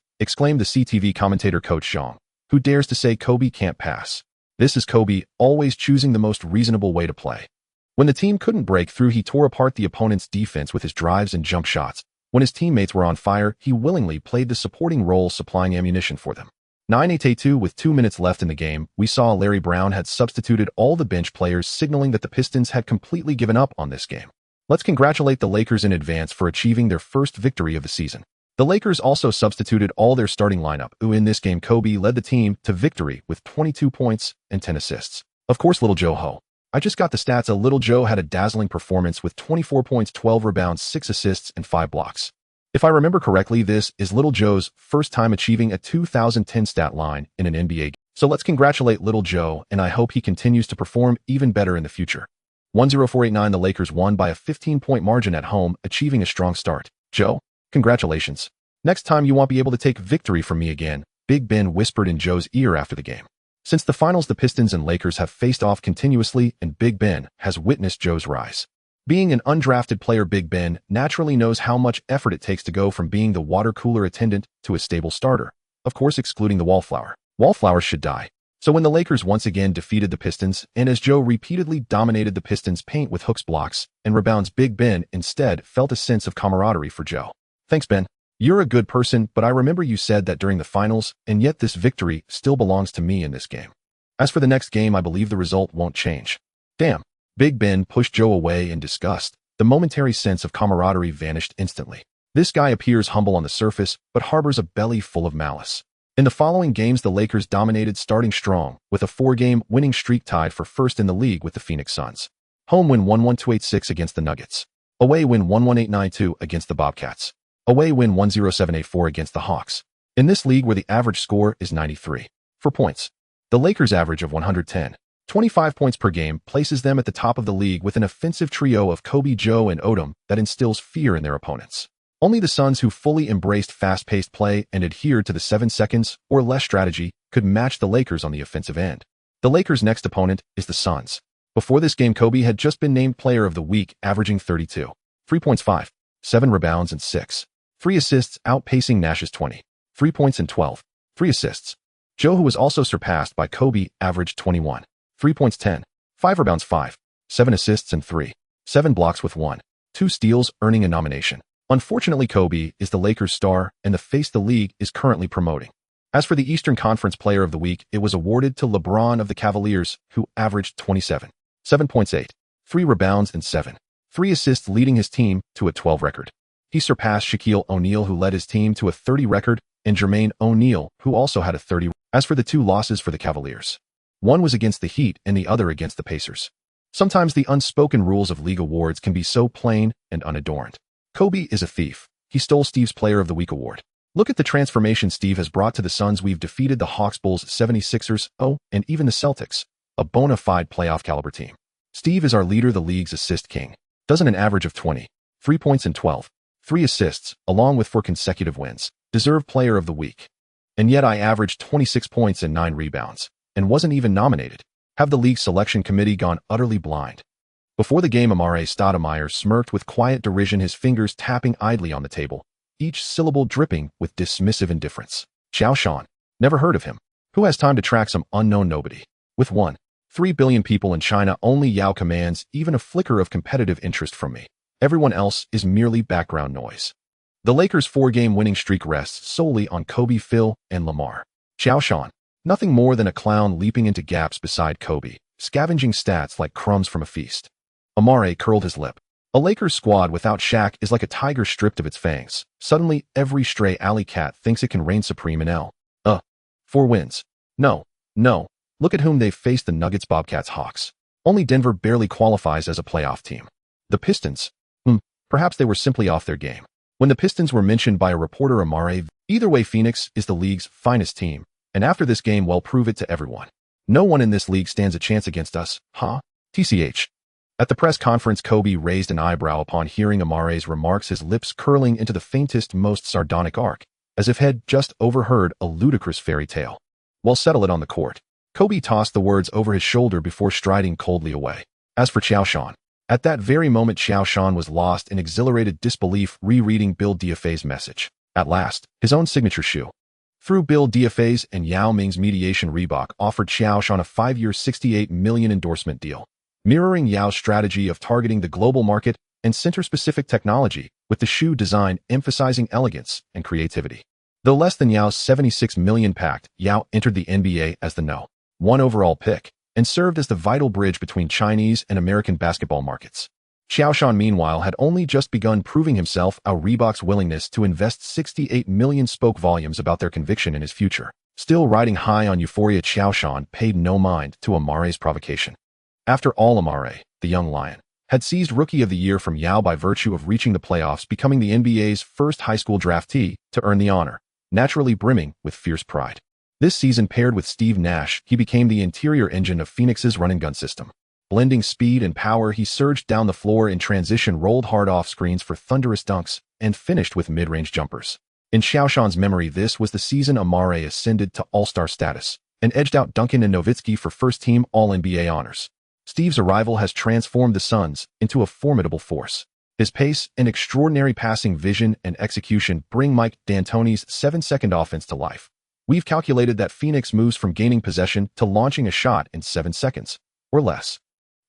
exclaimed the CTV commentator Coach Zhang. Who dares to say Kobe can't pass? This is Kobe, always choosing the most reasonable way to play. When the team couldn't break through, he tore apart the opponent's defense with his drives and jump shots. When his teammates were on fire, he willingly played the supporting role, supplying ammunition for them. 9-8-2 with 2 minutes left in the game, we saw Larry Brown had substituted all the bench players, signaling that the Pistons had completely given up on this game. Let's congratulate the Lakers in advance for achieving their first victory of the season. The Lakers also substituted all their starting lineup, who in this game Kobe led the team to victory with 22 points and 10 assists. Of course, Little Joe Ho. I just got the stats. Little Joe had a dazzling performance with 24 points, 12 rebounds, 6 assists, and 5 blocks. If I remember correctly, this is Little Joe's first time achieving a 2010 stat line in an NBA game. So let's congratulate Little Joe, and I hope he continues to perform even better in the future. 104-89, the Lakers won by a 15-point margin at home, achieving a strong start. Joe, congratulations. Next time you won't be able to take victory from me again, Big Ben whispered in Joe's ear after the game. Since the finals, the Pistons and Lakers have faced off continuously, and Big Ben has witnessed Joe's rise. Being an undrafted player, Big Ben naturally knows how much effort it takes to go from being the water cooler attendant to a stable starter, of course excluding the wallflower. Wallflowers should die. So when the Lakers once again defeated the Pistons, and as Joe repeatedly dominated the Pistons' paint with hooks, blocks, and rebounds, Big Ben instead felt a sense of camaraderie for Joe. Thanks, Ben. You're a good person, but I remember you said that during the finals, and yet this victory still belongs to me in this game. As for the next game, I believe the result won't change. Damn. Big Ben pushed Joe away in disgust. The momentary sense of camaraderie vanished instantly. This guy appears humble on the surface, but harbors a belly full of malice. In the following games, the Lakers dominated, starting strong, with a 4-game winning streak tied for first in the league with the Phoenix Suns. Home win 112-86 against the Nuggets. Away win 118-92 against the Bobcats. Away win 107-84 against the Hawks. In this league, where the average score is 93 for points, the Lakers' average of 110.25 points per game places them at the top of the league with an offensive trio of Kobe, Joe, and Odom that instills fear in their opponents. Only the Suns, who fully embraced fast-paced play and adhered to the 7 seconds or less strategy, could match the Lakers on the offensive end. The Lakers' next opponent is the Suns. Before this game, Kobe had just been named Player of the Week, averaging 32 3 points, 5, 7 rebounds, and 6 3 assists, outpacing Nash's 20 3 points and 12 3 assists. Joe, who was also surpassed by Kobe, averaged 21 3 points, 10 5 rebounds, 5 7 assists, and 7 blocks with 2 steals, earning a nomination. Unfortunately, Kobe is the Lakers' star, and the face the league is currently promoting. As for the Eastern Conference Player of the Week, it was awarded to LeBron of the Cavaliers, who averaged 27 7 points, 8 3 rebounds, and 3 assists, leading his team to a 12 record. He surpassed Shaquille O'Neal, who led his team to a 30 record, and Jermaine O'Neal, who also had a 30. As for the 2 losses for the Cavaliers, one was against the Heat and the other against the Pacers. Sometimes the unspoken rules of league awards can be so plain and unadorned. Kobe is a thief. He stole Steve's Player of the Week award. Look at the transformation Steve has brought to the Suns. We've defeated the Hawks, Bulls, 76ers, and even the Celtics, a bona fide playoff caliber team. Steve is our leader, the league's assist king. Doesn't an average of 3 points and 3 assists, along with 4 consecutive wins, deserve Player of the Week? And yet I averaged 26 points and 9 rebounds, and wasn't even nominated. Have the league selection committee gone utterly blind? Before the game, Amare Stoudemire smirked with quiet derision, his fingers tapping idly on the table, each syllable dripping with dismissive indifference. Qiao Shan. Never heard of him. Who has time to track some unknown nobody? With 3 billion people in China, only Yao commands even a flicker of competitive interest from me. Everyone else is merely background noise. The Lakers' 4-game winning streak rests solely on Kobe, Phil, and Lamar. Qiao Shan. Nothing more than a clown leaping into gaps beside Kobe, scavenging stats like crumbs from a feast. Amare curled his lip. A Lakers squad without Shaq is like a tiger stripped of its fangs. Suddenly, every stray alley cat thinks it can reign supreme in 4 wins. No. Look at whom they've faced: the Nuggets, Bobcats, Hawks. Only Denver barely qualifies as a playoff team. The Pistons? Perhaps they were simply off their game. When the Pistons were mentioned by a reporter, Amare, either way, Phoenix is the league's finest team, and after this game, well, prove it to everyone. No one in this league stands a chance against us, TCH. At the press conference, Kobe raised an eyebrow upon hearing Amare's remarks, his lips curling into the faintest, most sardonic arc, as if he'd just overheard a ludicrous fairy tale. Well, settle it on the court. Kobe tossed the words over his shoulder before striding coldly away. As for Qiao Shan, at that very moment, Qiao Shan was lost in exhilarated disbelief, rereading Bill Diafay's message. At last, his own signature shoe. Through Bill DFA's and Yao Ming's mediation, Reebok offered Qiao Shan a 5-year $68 million endorsement deal, mirroring Yao's strategy of targeting the global market and center-specific technology, with the shoe design emphasizing elegance and creativity. Though less than Yao's $76 million pact, Yao entered the NBA as the No. 1 overall pick and served as the vital bridge between Chinese and American basketball markets. Qiao Shan, meanwhile, had only just begun proving himself. Reebok's willingness to invest $68 million spoke volumes about their conviction in his future. Still riding high on euphoria, Qiao Shan paid no mind to Amare's provocation. After all, Amare, the young lion, had seized Rookie of the Year from Yao by virtue of reaching the playoffs, becoming the NBA's first high school draftee to earn the honor, naturally brimming with fierce pride. This season, paired with Steve Nash, he became the interior engine of Phoenix's run-and-gun system. Blending speed and power, he surged down the floor in transition, rolled hard off screens for thunderous dunks, and finished with mid-range jumpers. In Qiao Shan's memory, this was the season Amare ascended to all-star status and edged out Duncan and Nowitzki for first-team All-NBA honors. Steve's arrival has transformed the Suns into a formidable force. His pace and extraordinary passing vision and execution bring Mike D'Antoni's 7-second offense to life. We've calculated that Phoenix moves from gaining possession to launching a shot in 7 seconds, or less.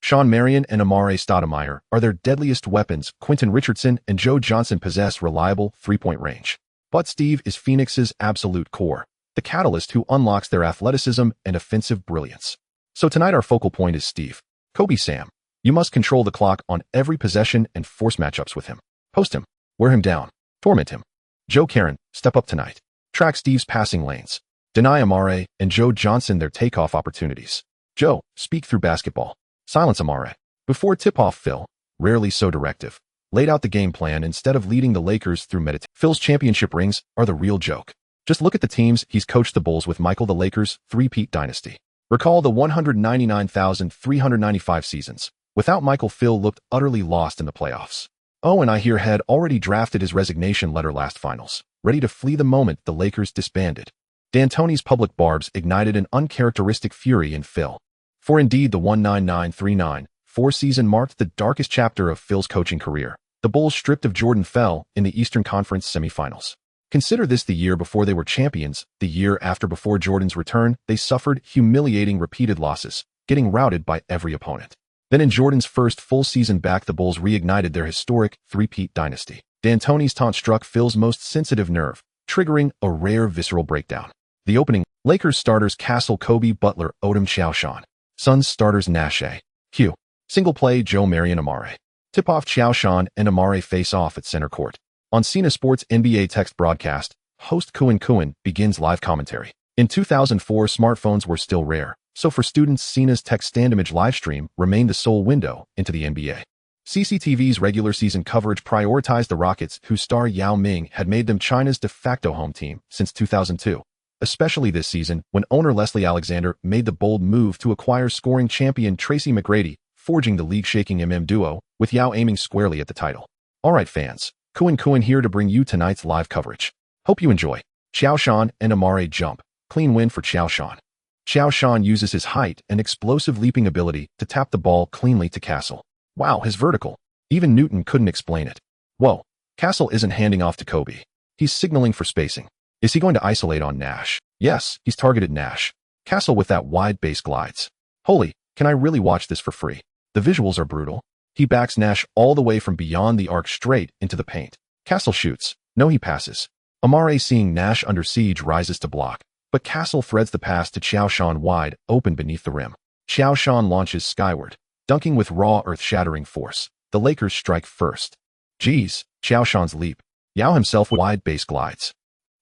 Sean Marion and Amare Stoudemire are their deadliest weapons. Quentin Richardson and Joe Johnson possess reliable three-point range. But Steve is Phoenix's absolute core, the catalyst who unlocks their athleticism and offensive brilliance. So tonight our focal point is Steve. Kobe Sam, you must control the clock on every possession and force matchups with him. Post him, wear him down, torment him. Joe Karen, step up tonight. Track Steve's passing lanes. Deny Amare and Joe Johnson their takeoff opportunities. Joe, speak through basketball. Silence Amare. Before tip-off, Phil, rarely so directive, laid out the game plan instead of leading the Lakers through meditation. Phil's championship rings are the real joke. Just look at the teams he's coached: the Bulls with Michael, the Lakers' three-peat dynasty. Recall the 199,395 seasons. Without Michael, Phil looked utterly lost in the playoffs. Oh, and I hear had already drafted his resignation letter last finals, ready to flee the moment the Lakers disbanded. D'Antoni's public barbs ignited an uncharacteristic fury in Phil. For indeed, the 19939-4 season marked the darkest chapter of Phil's coaching career. The Bulls, stripped of Jordan, fell in the Eastern Conference semifinals. Consider this the year before they were champions. The year after, before Jordan's return, they suffered humiliating repeated losses, getting routed by every opponent. Then in Jordan's first full season back, the Bulls reignited their historic three-peat dynasty. D'Antoni's taunt struck Phil's most sensitive nerve, triggering a rare visceral breakdown. The opening: Lakers starters Castle, Kobe, Butler, Odom, Qiao Shan. Suns starters Nash, Q. Single play: Joe, Marion, Amare. Tip-off: Qiao Shan and Amare face off at center court. On Cena Sports NBA text broadcast, host Kuan begins live commentary. In 2004, smartphones were still rare, so for students, Cena's text stand image livestream remained the sole window into the NBA. CCTV's regular season coverage prioritized the Rockets, whose star Yao Ming had made them China's de facto home team since 2002. Especially this season, when owner Leslie Alexander made the bold move to acquire scoring champion Tracy McGrady, forging the league-shaking duo, with Yao aiming squarely at the title. Alright fans, Kuan here to bring you tonight's live coverage. Hope you enjoy. Qiao Shan and Amare jump. Clean win for Qiao Shan. Qiao Shan uses his height and explosive leaping ability to tap the ball cleanly to Castle. Wow, his vertical. Even Newton couldn't explain it. Whoa, Castle isn't handing off to Kobe. He's signaling for spacing. Is he going to isolate on Nash? Yes, he's targeted Nash. Castle with that wide base glides. Holy, can I really watch this for free? The visuals are brutal. He backs Nash all the way from beyond the arc straight into the paint. Castle shoots. No, he passes. Amare, seeing Nash under siege, rises to block, but Castle threads the pass to Qiao Shan wide open beneath the rim. Qiao Shan launches skyward, dunking with raw earth-shattering force. The Lakers strike first. Geez, Qiao Shan's leap. Yao himself wide base glides.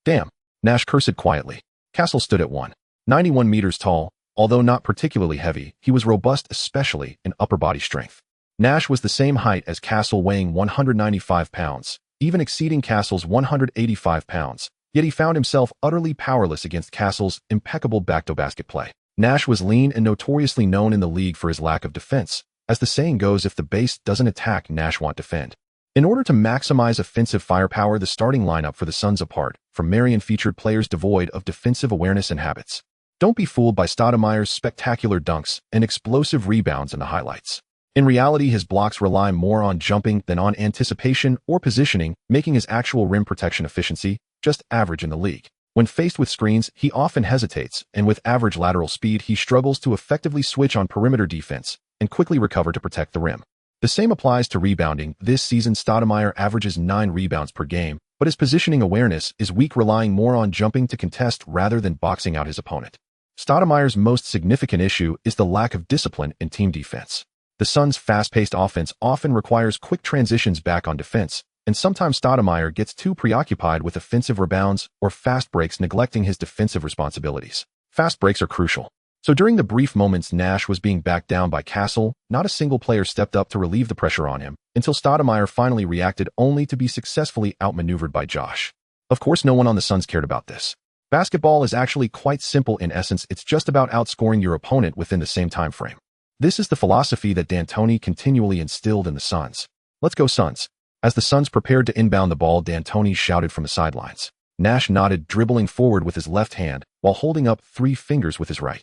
Damn, Nash cursed quietly. Castle stood at 191 meters tall. Although not particularly heavy, he was robust, especially in upper body strength. Nash was the same height as Castle, weighing 195 pounds, even exceeding Castle's 185 pounds, yet he found himself utterly powerless against Castle's impeccable back-to-basket play. Nash was lean and notoriously known in the league for his lack of defense. As the saying goes, if the base doesn't attack, Nash won't defend. In order to maximize offensive firepower, the starting lineup for the Suns, apart from Marion, featured players devoid of defensive awareness and habits. Don't be fooled by Stoudemire's spectacular dunks and explosive rebounds in the highlights. In reality, his blocks rely more on jumping than on anticipation or positioning, making his actual rim protection efficiency just average in the league. When faced with screens, he often hesitates, and with average lateral speed, he struggles to effectively switch on perimeter defense and quickly recover to protect the rim. The same applies to rebounding. This season, Stoudemire averages 9 rebounds per game, but his positioning awareness is weak, relying more on jumping to contest rather than boxing out his opponent. Stoudemire's most significant issue is the lack of discipline in team defense. The Suns' fast-paced offense often requires quick transitions back on defense, and sometimes Stoudemire gets too preoccupied with offensive rebounds or fast breaks, neglecting his defensive responsibilities. Fast breaks are crucial. So during the brief moments Nash was being backed down by Castle, not a single player stepped up to relieve the pressure on him, until Stoudemire finally reacted, only to be successfully outmaneuvered by Josh. Of course, no one on the Suns cared about this. Basketball is actually quite simple in essence. It's just about outscoring your opponent within the same time frame. This is the philosophy that D'Antoni continually instilled in the Suns. Let's go Suns. As the Suns prepared to inbound the ball, D'Antoni shouted from the sidelines. Nash nodded, dribbling forward with his left hand while holding up 3 fingers with his right.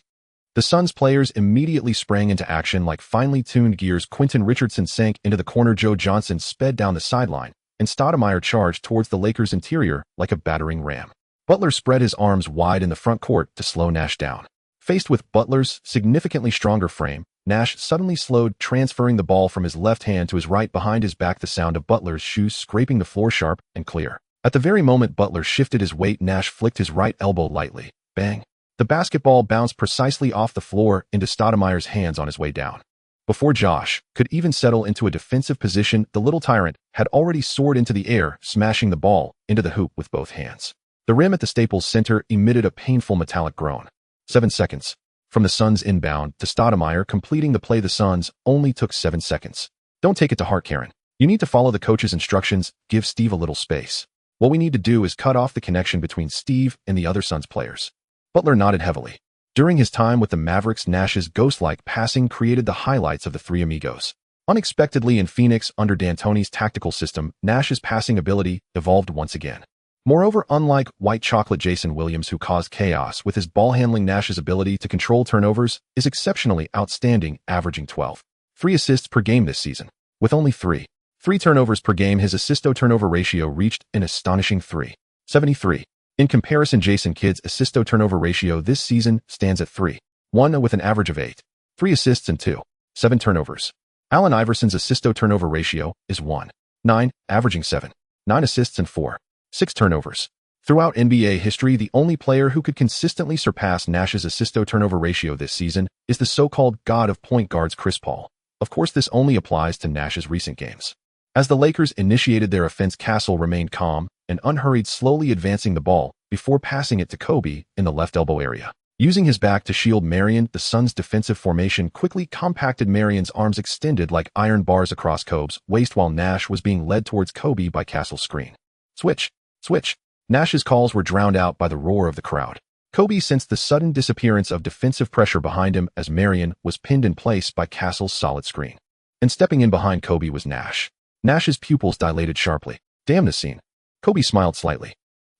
The Suns players immediately sprang into action like finely tuned gears. Quentin Richardson sank into the corner, Joe Johnson sped down the sideline, and Stoudemire charged towards the Lakers' interior like a battering ram. Butler spread his arms wide in the front court to slow Nash down. Faced with Butler's significantly stronger frame, Nash suddenly slowed, transferring the ball from his left hand to his right behind his back, the sound of Butler's shoes scraping the floor sharp and clear. At the very moment Butler shifted his weight, Nash flicked his right elbow lightly. Bang! The basketball bounced precisely off the floor into Stoudemire's hands on his way down. Before Josh could even settle into a defensive position, the little tyrant had already soared into the air, smashing the ball into the hoop with both hands. The rim at the Staples Center emitted a painful metallic groan. 7 seconds. From the Suns inbound to Stoudemire completing the play, the Suns only took 7 seconds. Don't take it to heart, Karen. You need to follow the coach's instructions. Give Steve a little space. What we need to do is cut off the connection between Steve and the other Suns players. Butler nodded heavily. During his time with the Mavericks, Nash's ghost-like passing created the highlights of the three amigos. Unexpectedly in Phoenix, under D'Antoni's tactical system, Nash's passing ability evolved once again. Moreover, unlike white chocolate Jason Williams, who caused chaos with his ball handling, Nash's ability to control turnovers is exceptionally outstanding, averaging 12.3 assists per game this season. With only 3 turnovers per game, his assist-to-turnover ratio reached an astonishing 3.73. In comparison, Jason Kidd's assist-to-turnover ratio this season stands at 3.1 with an average of 8.3 assists and 2.7 turnovers. Allen Iverson's assist-to-turnover ratio is 1.9, averaging 7.9 assists and 4.6 turnovers. Throughout NBA history, the only player who could consistently surpass Nash's assist-to-turnover ratio this season is the so-called god of point guards, Chris Paul. Of course, this only applies to Nash's recent games. As the Lakers initiated their offense, Castle remained calm and unhurried, slowly advancing the ball before passing it to Kobe in the left elbow area. Using his back to shield Marion, the Suns' defensive formation quickly compacted Marion's arms, extended like iron bars across Kobe's waist, while Nash was being led towards Kobe by Castle's screen. Switch! Switch! Nash's calls were drowned out by the roar of the crowd. Kobe sensed the sudden disappearance of defensive pressure behind him as Marion was pinned in place by Castle's solid screen. And stepping in behind Kobe was Nash. Nash's pupils dilated sharply. Damn this scene. Kobe smiled slightly.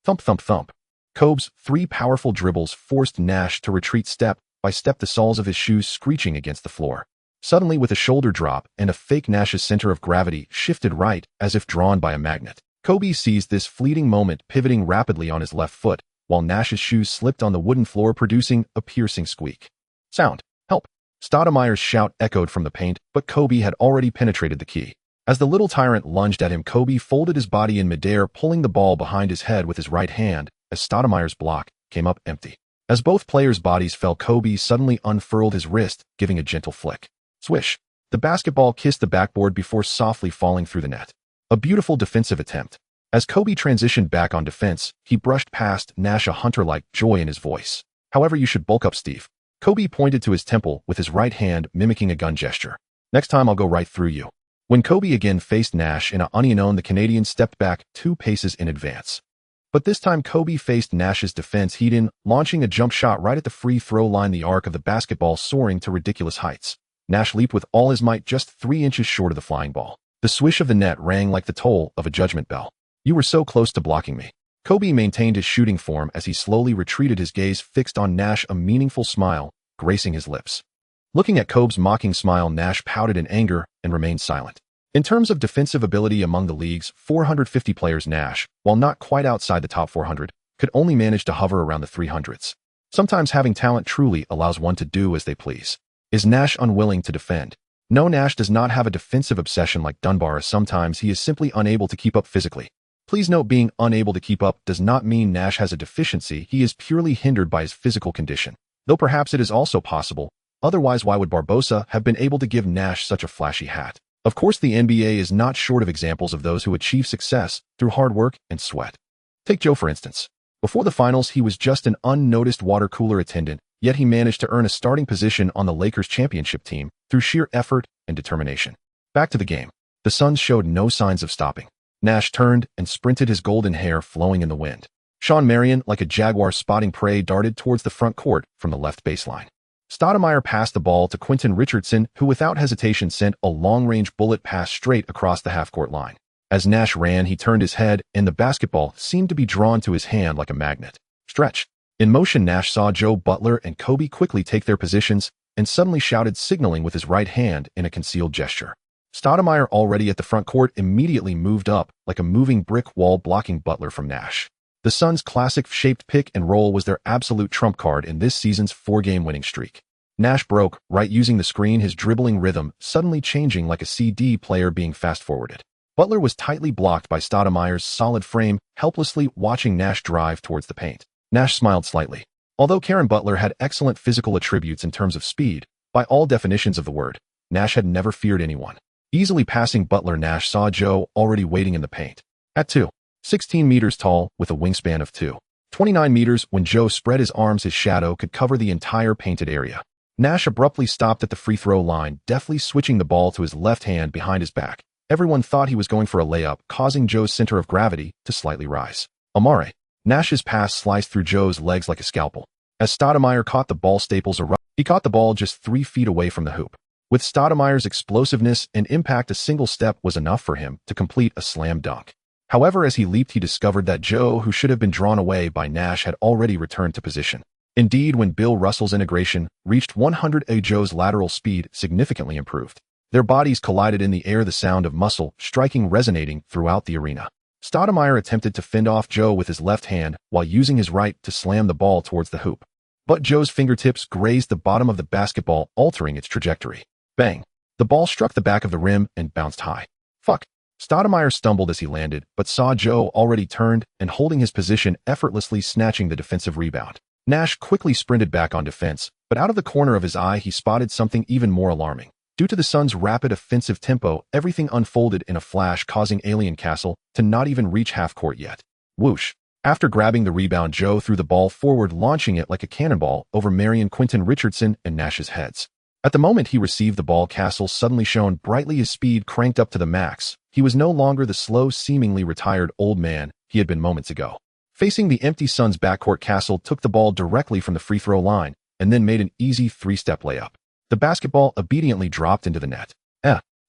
Thump, thump, thump. Kobe's 3 powerful dribbles forced Nash to retreat step by step, the soles of his shoes screeching against the floor. Suddenly, with a shoulder drop and a fake, Nash's center of gravity shifted right as if drawn by a magnet. Kobe seized this fleeting moment, pivoting rapidly on his left foot, while Nash's shoes slipped on the wooden floor, producing a piercing squeak. Sound! Help! Stoudemire's shout echoed from the paint, but Kobe had already penetrated the key. As the little tyrant lunged at him, Kobe folded his body in midair, pulling the ball behind his head with his right hand as Stoudemire's block came up empty. As both players' bodies fell, Kobe suddenly unfurled his wrist, giving a gentle flick. Swish! The basketball kissed the backboard before softly falling through the net. A beautiful defensive attempt. As Kobe transitioned back on defense, he brushed past Nash, a hunter-like joy in his voice. However, you should bulk up, Steve. Kobe pointed to his temple with his right hand, mimicking a gun gesture. Next time I'll go right through you. When Kobe again faced Nash in a unknown, the Canadian stepped back 2 paces in advance. But this time Kobe faced Nash's defense head-in, launching a jump shot right at the free throw line, the arc of the basketball soaring to ridiculous heights. Nash leaped with all his might, just 3 inches short of the flying ball. The swish of the net rang like the toll of a judgment bell. You were so close to blocking me. Kobe maintained his shooting form as he slowly retreated, his gaze fixed on Nash, a meaningful smile gracing his lips. Looking at Kobe's mocking smile, Nash pouted in anger and remained silent. In terms of defensive ability among the league's 450 players, Nash, while not quite outside the top 400, could only manage to hover around the 300s. Sometimes having talent truly allows one to do as they please. Is Nash unwilling to defend? No, Nash does not have a defensive obsession like Dunbar. Sometimes he is simply unable to keep up physically. Please note, being unable to keep up does not mean Nash has a deficiency. He is purely hindered by his physical condition. Though perhaps it is also possible. Otherwise, why would Barbosa have been able to give Nash such a flashy hat? Of course, the NBA is not short of examples of those who achieve success through hard work and sweat. Take Joe, for instance. Before the finals, he was just an unnoticed water cooler attendant, yet he managed to earn a starting position on the Lakers championship team through sheer effort and determination. Back to the game. The Suns showed no signs of stopping. Nash turned and sprinted, his golden hair flowing in the wind. Shawn Marion, like a jaguar spotting prey, darted towards the front court from the left baseline. Stoudemire passed the ball to Quentin Richardson, who without hesitation sent a long-range bullet pass straight across the half-court line. As Nash ran, he turned his head, and the basketball seemed to be drawn to his hand like a magnet. Stretch. In motion, Nash saw Joe Butler and Kobe quickly take their positions and suddenly shouted, signaling with his right hand in a concealed gesture. Stoudemire, already at the front court, immediately moved up like a moving brick wall, blocking Butler from Nash. The Suns' classic-shaped pick and roll was their absolute trump card in this season's 4-game winning streak. Nash broke, right using the screen, his dribbling rhythm suddenly changing like a CD player being fast-forwarded. Butler was tightly blocked by Stoudemire's solid frame, helplessly watching Nash drive towards the paint. Nash smiled slightly. Although Karen Butler had excellent physical attributes in terms of speed, by all definitions of the word, Nash had never feared anyone. Easily passing Butler, Nash saw Joe already waiting in the paint. At 2.16 meters tall, with a wingspan of 2.29 meters, when Joe spread his arms, his shadow could cover the entire painted area. Nash abruptly stopped at the free throw line, deftly switching the ball to his left hand behind his back. Everyone thought he was going for a layup, causing Joe's center of gravity to slightly rise. Amare. Nash's pass sliced through Joe's legs like a scalpel. As Stoudemire caught the ball, Staples erupted. He caught the ball just 3 feet away from the hoop. With Stoudemire's explosiveness and impact, a single step was enough for him to complete a slam dunk. However, as he leaped, he discovered that Joe, who should have been drawn away by Nash, had already returned to position. Indeed, when Bill Russell's integration reached 100, Joe's lateral speed significantly improved. Their bodies collided in the air, the sound of muscle striking resonating throughout the arena. Stoudemire attempted to fend off Joe with his left hand while using his right to slam the ball towards the hoop. But Joe's fingertips grazed the bottom of the basketball, altering its trajectory. Bang! The ball struck the back of the rim and bounced high. Fuck! Stoudemire stumbled as he landed, but saw Joe already turned and holding his position, effortlessly snatching the defensive rebound. Nash quickly sprinted back on defense, but out of the corner of his eye he spotted something even more alarming. Due to the Suns' rapid offensive tempo, everything unfolded in a flash, causing Alien Castle to not even reach half-court yet. Whoosh! After grabbing the rebound, Joe threw the ball forward, launching it like a cannonball over Marion, Quentin Richardson, and Nash's heads. At the moment he received the ball, Castle suddenly shone brightly, his speed cranked up to the max. He was no longer the slow, seemingly retired old man he had been moments ago. Facing the empty Suns backcourt, Castle took the ball directly from the free throw line and then made an easy 3-step layup. The basketball obediently dropped into the net.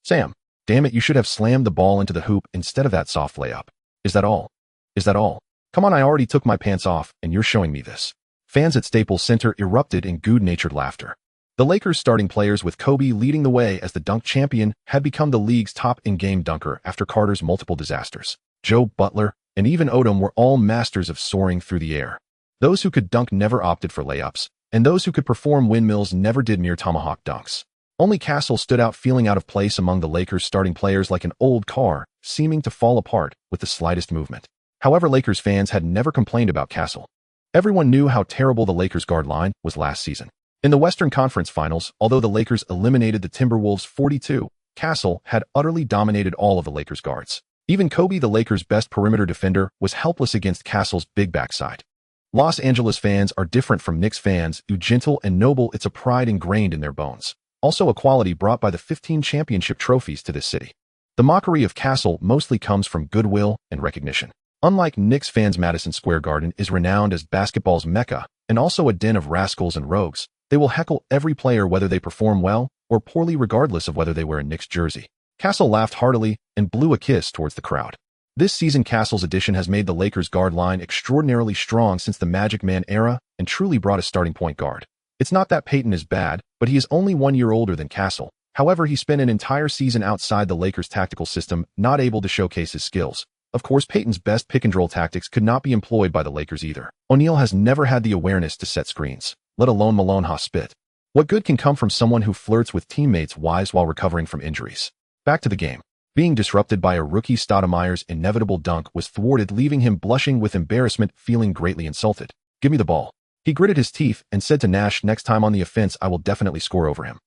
Sam. Damn it, you should have slammed the ball into the hoop instead of that soft layup. Is that all? Is that all? Come on, I already took my pants off and you're showing me this. Fans at Staples Center erupted in good-natured laughter. The Lakers' starting players, with Kobe leading the way as the dunk champion, had become the league's top in-game dunker after Carter's multiple disasters. Joe, Butler, and even Odom were all masters of soaring through the air. Those who could dunk never opted for layups, and those who could perform windmills never did mere tomahawk dunks. Only Castle stood out, feeling out of place among the Lakers' starting players like an old car, seeming to fall apart with the slightest movement. However, Lakers fans had never complained about Castle. Everyone knew how terrible the Lakers' guard line was last season. In the Western Conference Finals, although the Lakers eliminated the Timberwolves 42, Castle had utterly dominated all of the Lakers' guards. Even Kobe, the Lakers' best perimeter defender, was helpless against Castle's big backside. Los Angeles fans are different from Knicks fans, gentle and noble. It's a pride ingrained in their bones. Also a quality brought by the 15 championship trophies to this city. The mockery of Castle mostly comes from goodwill and recognition. Unlike Knicks fans, Madison Square Garden is renowned as basketball's mecca and also a den of rascals and rogues. They will heckle every player whether they perform well or poorly, regardless of whether they wear a Knicks jersey. Castle laughed heartily and blew a kiss towards the crowd. This season, Castle's addition has made the Lakers' guard line extraordinarily strong since the Magic Man era and truly brought a starting point guard. It's not that Peyton is bad, but he is only 1 year older than Castle. However, he spent an entire season outside the Lakers' tactical system, not able to showcase his skills. Of course, Peyton's best pick-and-roll tactics could not be employed by the Lakers either. O'Neal has never had the awareness to set screens, let alone Malone spit. What good can come from someone who flirts with teammates' wives while recovering from injuries? Back to the game. Being disrupted by a rookie, Stoudemire's inevitable dunk was thwarted, leaving him blushing with embarrassment, feeling greatly insulted. "Give me the ball." He gritted his teeth and said to Nash, "Next time on the offense, I will definitely score over him."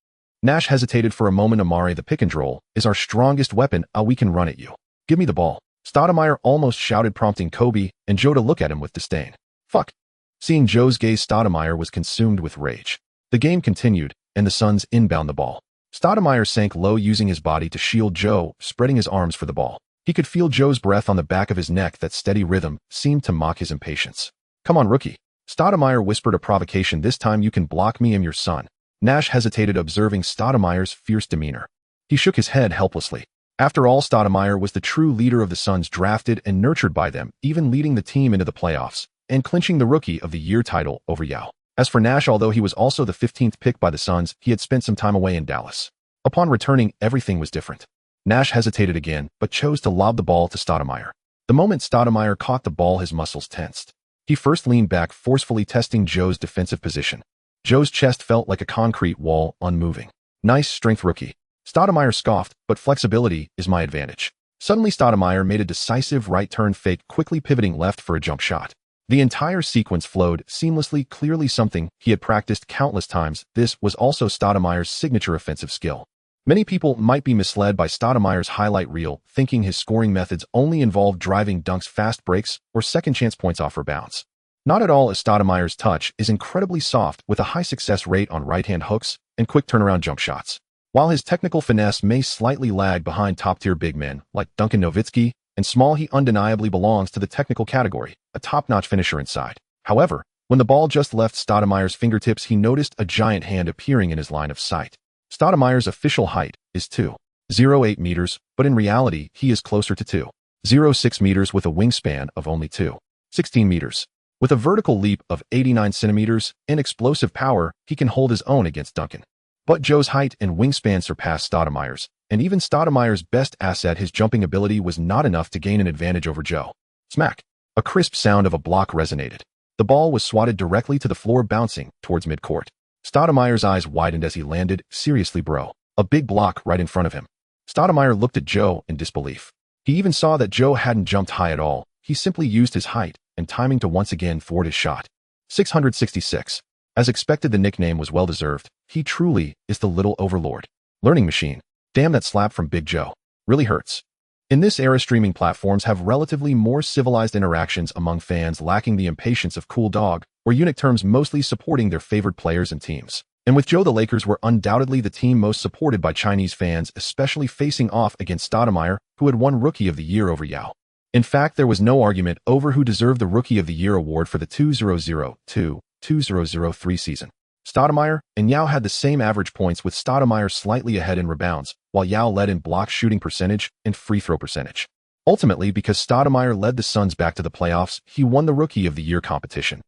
Nash hesitated for a moment. "Amare, the pick-and-roll is our strongest weapon. We can run at you. Give me the ball." Stoudemire almost shouted, prompting Kobe and Joe to look at him with disdain. "Fuck." Seeing Joe's gaze, Stoudemire was consumed with rage. The game continued, and the Suns inbound the ball. Stoudemire sank low, using his body to shield Joe, spreading his arms for the ball. He could feel Joe's breath on the back of his neck. That steady rhythm seemed to mock his impatience. "Come on, rookie." Stoudemire whispered a provocation. "This time you can block me. I'm your son." Nash hesitated, observing Stoudemire's fierce demeanor. He shook his head helplessly. After all, Stoudemire was the true leader of the Suns, drafted and nurtured by them, even leading the team into the playoffs and clinching the Rookie of the Year title over Yao. As for Nash, although he was also the 15th pick by the Suns, he had spent some time away in Dallas. Upon returning, everything was different. Nash hesitated again, but chose to lob the ball to Stoudemire. The moment Stoudemire caught the ball, his muscles tensed. He first leaned back, forcefully testing Joe's defensive position. Joe's chest felt like a concrete wall, unmoving. "Nice strength, rookie." Stoudemire scoffed, "But flexibility is my advantage." Suddenly, Stoudemire made a decisive right turn fake, quickly pivoting left for a jump shot. The entire sequence flowed seamlessly, clearly something he had practiced countless times. This was also Stoudemire's signature offensive skill. Many people might be misled by Stoudemire's highlight reel, thinking his scoring methods only involved driving dunks, fast breaks, or second-chance points off rebounds. Not at all, as Stoudemire's touch is incredibly soft, with a high success rate on right-hand hooks and quick turnaround jump shots. While his technical finesse may slightly lag behind top-tier big men like Duncan Nowitzki and Small, he undeniably belongs to the technical category, a top-notch finisher inside. However, when the ball just left Stoudemire's fingertips, he noticed a giant hand appearing in his line of sight. Stoudemire's official height is 2.08 meters, but in reality, he is closer to 2.06 meters with a wingspan of only 2.16 meters. With a vertical leap of 89 centimeters and explosive power, he can hold his own against Duncan. But Joe's height and wingspan surpassed Stoudemire's, and even Stoudemire's best asset, his jumping ability, was not enough to gain an advantage over Joe. Smack! A crisp sound of a block resonated. The ball was swatted directly to the floor, bouncing towards midcourt. Stoudemire's eyes widened as he landed. "Seriously, bro. A big block right in front of him." Stoudemire looked at Joe in disbelief. He even saw that Joe hadn't jumped high at all. He simply used his height and timing to once again thwart his shot. 666. As expected, the nickname was well-deserved. He truly is the little overlord. Learning machine. Damn, that slap from Big Joe really hurts. In this era, streaming platforms have relatively more civilized interactions among fans, lacking the impatience of cool dog or eunuch terms, mostly supporting their favored players and teams. And with Joe, the Lakers were undoubtedly the team most supported by Chinese fans, especially facing off against Stoudemire, who had won Rookie of the Year over Yao. In fact, there was no argument over who deserved the Rookie of the Year award for the 2002-2003 season. Stoudemire and Yao had the same average points, with Stoudemire slightly ahead in rebounds, while Yao led in block shooting percentage and free throw percentage. Ultimately, because Stoudemire led the Suns back to the playoffs, he won the Rookie of the Year competition.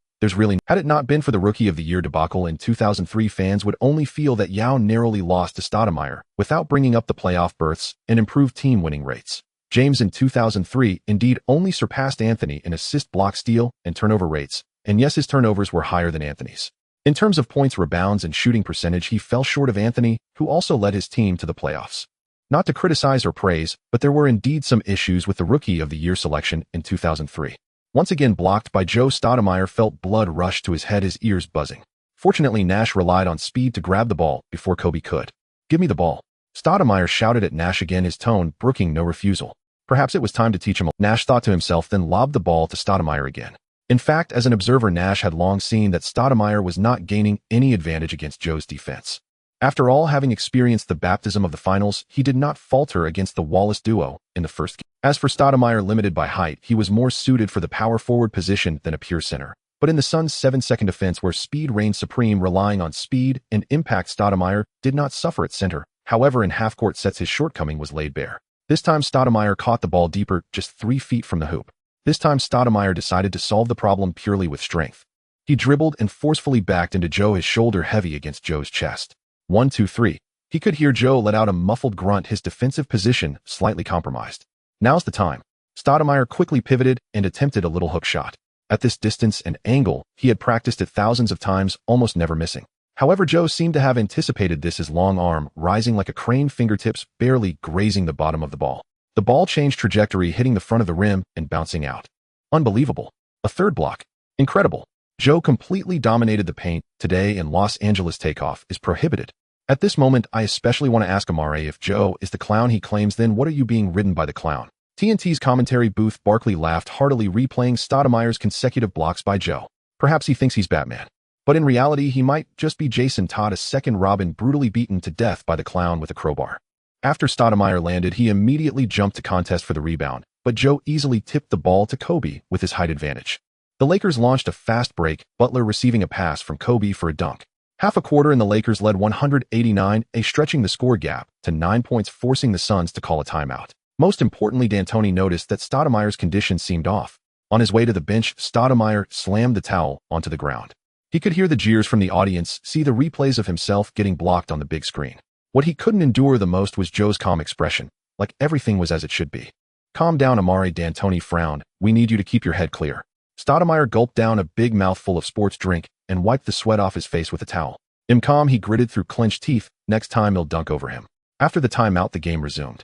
Had it not been for the Rookie of the Year debacle in 2003, fans would only feel that Yao narrowly lost to Stoudemire without bringing up the playoff berths and improved team winning rates. James in 2003 indeed only surpassed Anthony in assist, block, steal, and turnover rates, and yes, his turnovers were higher than Anthony's. In terms of points, rebounds, and shooting percentage, he fell short of Anthony, who also led his team to the playoffs. Not to criticize or praise, but there were indeed some issues with the Rookie of the Year selection in 2003. Once again blocked by Joe, Stoudemire felt blood rush to his head, his ears buzzing. Fortunately, Nash relied on speed to grab the ball before Kobe could. "Give me the ball." Stoudemire shouted at Nash again, his tone brooking no refusal. Perhaps it was time to teach him. Nash thought to himself, then lobbed the ball to Stoudemire again. In fact, as an observer, Nash had long seen that Stoudemire was not gaining any advantage against Joe's defense. After all, having experienced the baptism of the finals, he did not falter against the Wallace duo in the first game. As for Stoudemire, limited by height, he was more suited for the power forward position than a pure center. But in the Suns' 7-second defense, where speed reigned supreme, relying on speed and impact, Stoudemire did not suffer at center. However, in half-court sets, his shortcoming was laid bare. This time, Stoudemire caught the ball deeper, just 3 feet from the hoop. This time, Stoudemire decided to solve the problem purely with strength. He dribbled and forcefully backed into Joe, his shoulder heavy against Joe's chest. 1, 2, 3. He could hear Joe let out a muffled grunt, his defensive position slightly compromised. "Now's the time." Stoudemire quickly pivoted and attempted a little hook shot. At this distance and angle, he had practiced it thousands of times, almost never missing. However, Joe seemed to have anticipated this, his long arm rising like a crane, fingertips barely grazing the bottom of the ball. The ball changed trajectory, hitting the front of the rim and bouncing out. Unbelievable. A third block. Incredible. Joe completely dominated the paint. Today in Los Angeles, takeoff is prohibited. At this moment, I especially want to ask Amare, if Joe is the clown he claims, then what are you being ridden by the clown? TNT's commentary booth, Barkley laughed heartily, replaying Stoudemire's consecutive blocks by Joe. Perhaps he thinks he's Batman. But in reality, he might just be Jason Todd, a second Robin, brutally beaten to death by the clown with a crowbar. After Stoudemire landed, he immediately jumped to contest for the rebound, but Joe easily tipped the ball to Kobe with his height advantage. The Lakers launched a fast break, Butler receiving a pass from Kobe for a dunk. Half a quarter and the Lakers led 189-80, stretching the score gap to 9 points, forcing the Suns to call a timeout. Most importantly, D'Antoni noticed that Stoudemire's condition seemed off. On his way to the bench, Stoudemire slammed the towel onto the ground. He could hear the jeers from the audience, see the replays of himself getting blocked on the big screen. What he couldn't endure the most was Joe's calm expression, like everything was as it should be. Calm down, Amare, D'Antoni frowned. We need you to keep your head clear. Stoudemire gulped down a big mouthful of sports drink and wiped the sweat off his face with a towel. Calm, he gritted through clenched teeth. Next time he'll dunk over him. After the timeout, the game resumed.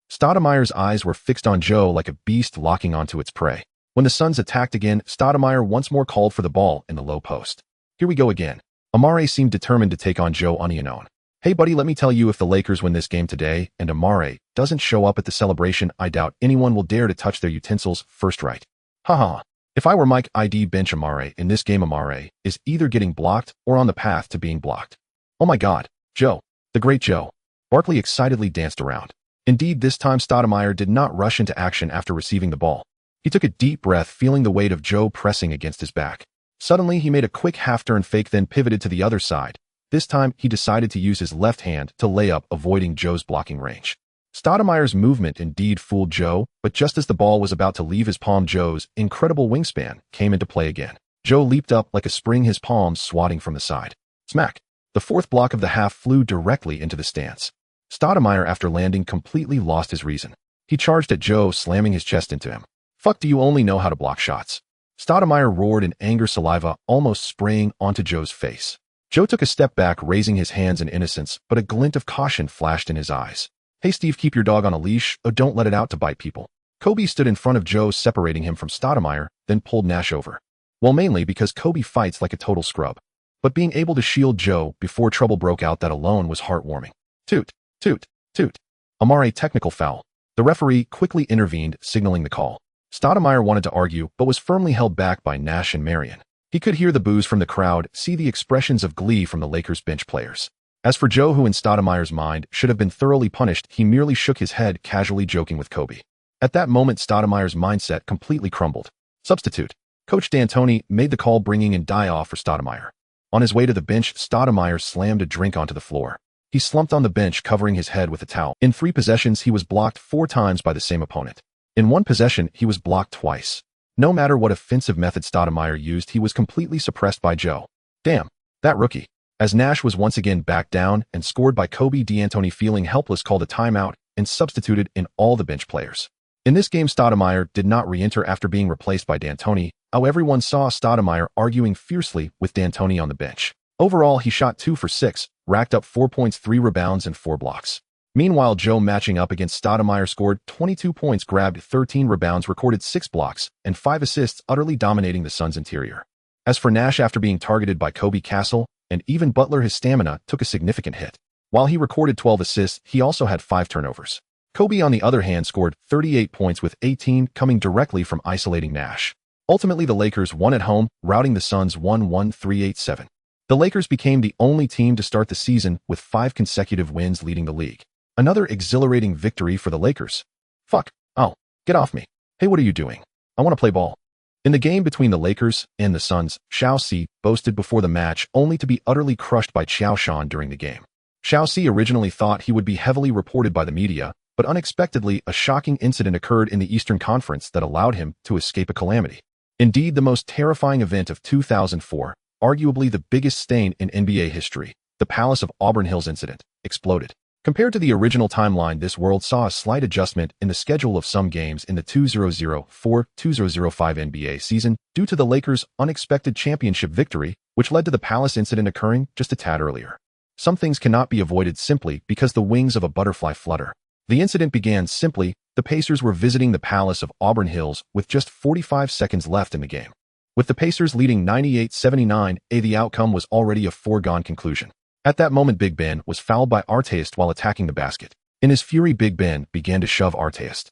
Stoudemire's eyes were fixed on Joe like a beast locking onto its prey. When the Suns attacked again, Stoudemire once more called for the ball in the low post. Here we go again. Amare seemed determined to take on Joe Onianon. Hey buddy, let me tell you, if the Lakers win this game today and Amare doesn't show up at the celebration, I doubt anyone will dare to touch their utensils first, right? Haha. If I were Mike, I'd bench Amare in this game. Amare is either getting blocked or on the path to being blocked. Oh my god, Joe. The great Joe. Barkley excitedly danced around. Indeed, this time Stoudemire did not rush into action after receiving the ball. He took a deep breath, feeling the weight of Joe pressing against his back. Suddenly, he made a quick half-turn fake, then pivoted to the other side. This time, he decided to use his left hand to lay up, avoiding Joe's blocking range. Stoudemire's movement indeed fooled Joe, but just as the ball was about to leave his palm, Joe's incredible wingspan came into play again. Joe leaped up like a spring, his palms swatting from the side. Smack! The fourth block of the half flew directly into the stands. Stoudemire, after landing, completely lost his reason. He charged at Joe, slamming his chest into him. Fuck, do you only know how to block shots? Stoudemire roared in anger, saliva almost spraying onto Joe's face. Joe took a step back, raising his hands in innocence, but a glint of caution flashed in his eyes. Hey Steve, keep your dog on a leash, or don't let it out to bite people. Kobe stood in front of Joe, separating him from Stoudemire, then pulled Nash over. Well, mainly because Kobe fights like a total scrub. But being able to shield Joe before trouble broke out, that alone was heartwarming. Toot, toot, toot. Amare, technical foul. The referee quickly intervened, signaling the call. Stoudemire wanted to argue, but was firmly held back by Nash and Marion. He could hear the boos from the crowd, see the expressions of glee from the Lakers bench players. As for Joe, who in Stoudemire's mind should have been thoroughly punished, he merely shook his head, casually joking with Kobe. At that moment, Stoudemire's mindset completely crumbled. Substitute. Coach D'Antoni made the call, bringing in die-off for Stoudemire. On his way to the bench, Stoudemire slammed a drink onto the floor. He slumped on the bench, covering his head with a towel. In 3 possessions, he was blocked 4 times by the same opponent. In 1 possession, he was blocked twice. No matter what offensive method Stoudemire used, he was completely suppressed by Joe. Damn, that rookie. As Nash was once again backed down and scored by Kobe, D'Antoni, feeling helpless, called a timeout and substituted in all the bench players. In this game, Stoudemire did not re-enter after being replaced by D'Antoni. Everyone saw Stoudemire arguing fiercely with D'Antoni on the bench. Overall, he shot 2 for 6, racked up 4 points, 3 rebounds, and 4 blocks. Meanwhile, Joe, matching up against Stoudemire, scored 22 points, grabbed 13 rebounds, recorded 6 blocks, and 5 assists, utterly dominating the Suns' interior. As for Nash, after being targeted by Kobe, Castle, and even Butler, his stamina took a significant hit. While he recorded 12 assists, he also had 5 turnovers. Kobe, on the other hand, scored 38 points, with 18 coming directly from isolating Nash. Ultimately, the Lakers won at home, routing the Suns 113-87. The Lakers became the only team to start the season with 5 consecutive wins, leading the league. Another exhilarating victory for the Lakers. Fuck. Oh, get off me. Hey, what are you doing? I want to play ball. In the game between the Lakers and the Suns, Qiao Shan boasted before the match, only to be utterly crushed by Qiao Shan during the game. Qiao Shan originally thought he would be heavily reported by the media, but unexpectedly, a shocking incident occurred in the Eastern Conference that allowed him to escape a calamity. Indeed, the most terrifying event of 2004, arguably the biggest stain in NBA history, the Palace of Auburn Hills incident, exploded. Compared to the original timeline, this world saw a slight adjustment in the schedule of some games in the 2004-2005 NBA season due to the Lakers' unexpected championship victory, which led to the Palace incident occurring just a tad earlier. Some things cannot be avoided simply because the wings of a butterfly flutter. The incident began simply. The Pacers were visiting the Palace of Auburn Hills with just 45 seconds left in the game. With the Pacers leading 98-79, the outcome was already a foregone conclusion. At that moment, Big Ben was fouled by Artest while attacking the basket. In his fury, Big Ben began to shove Artest.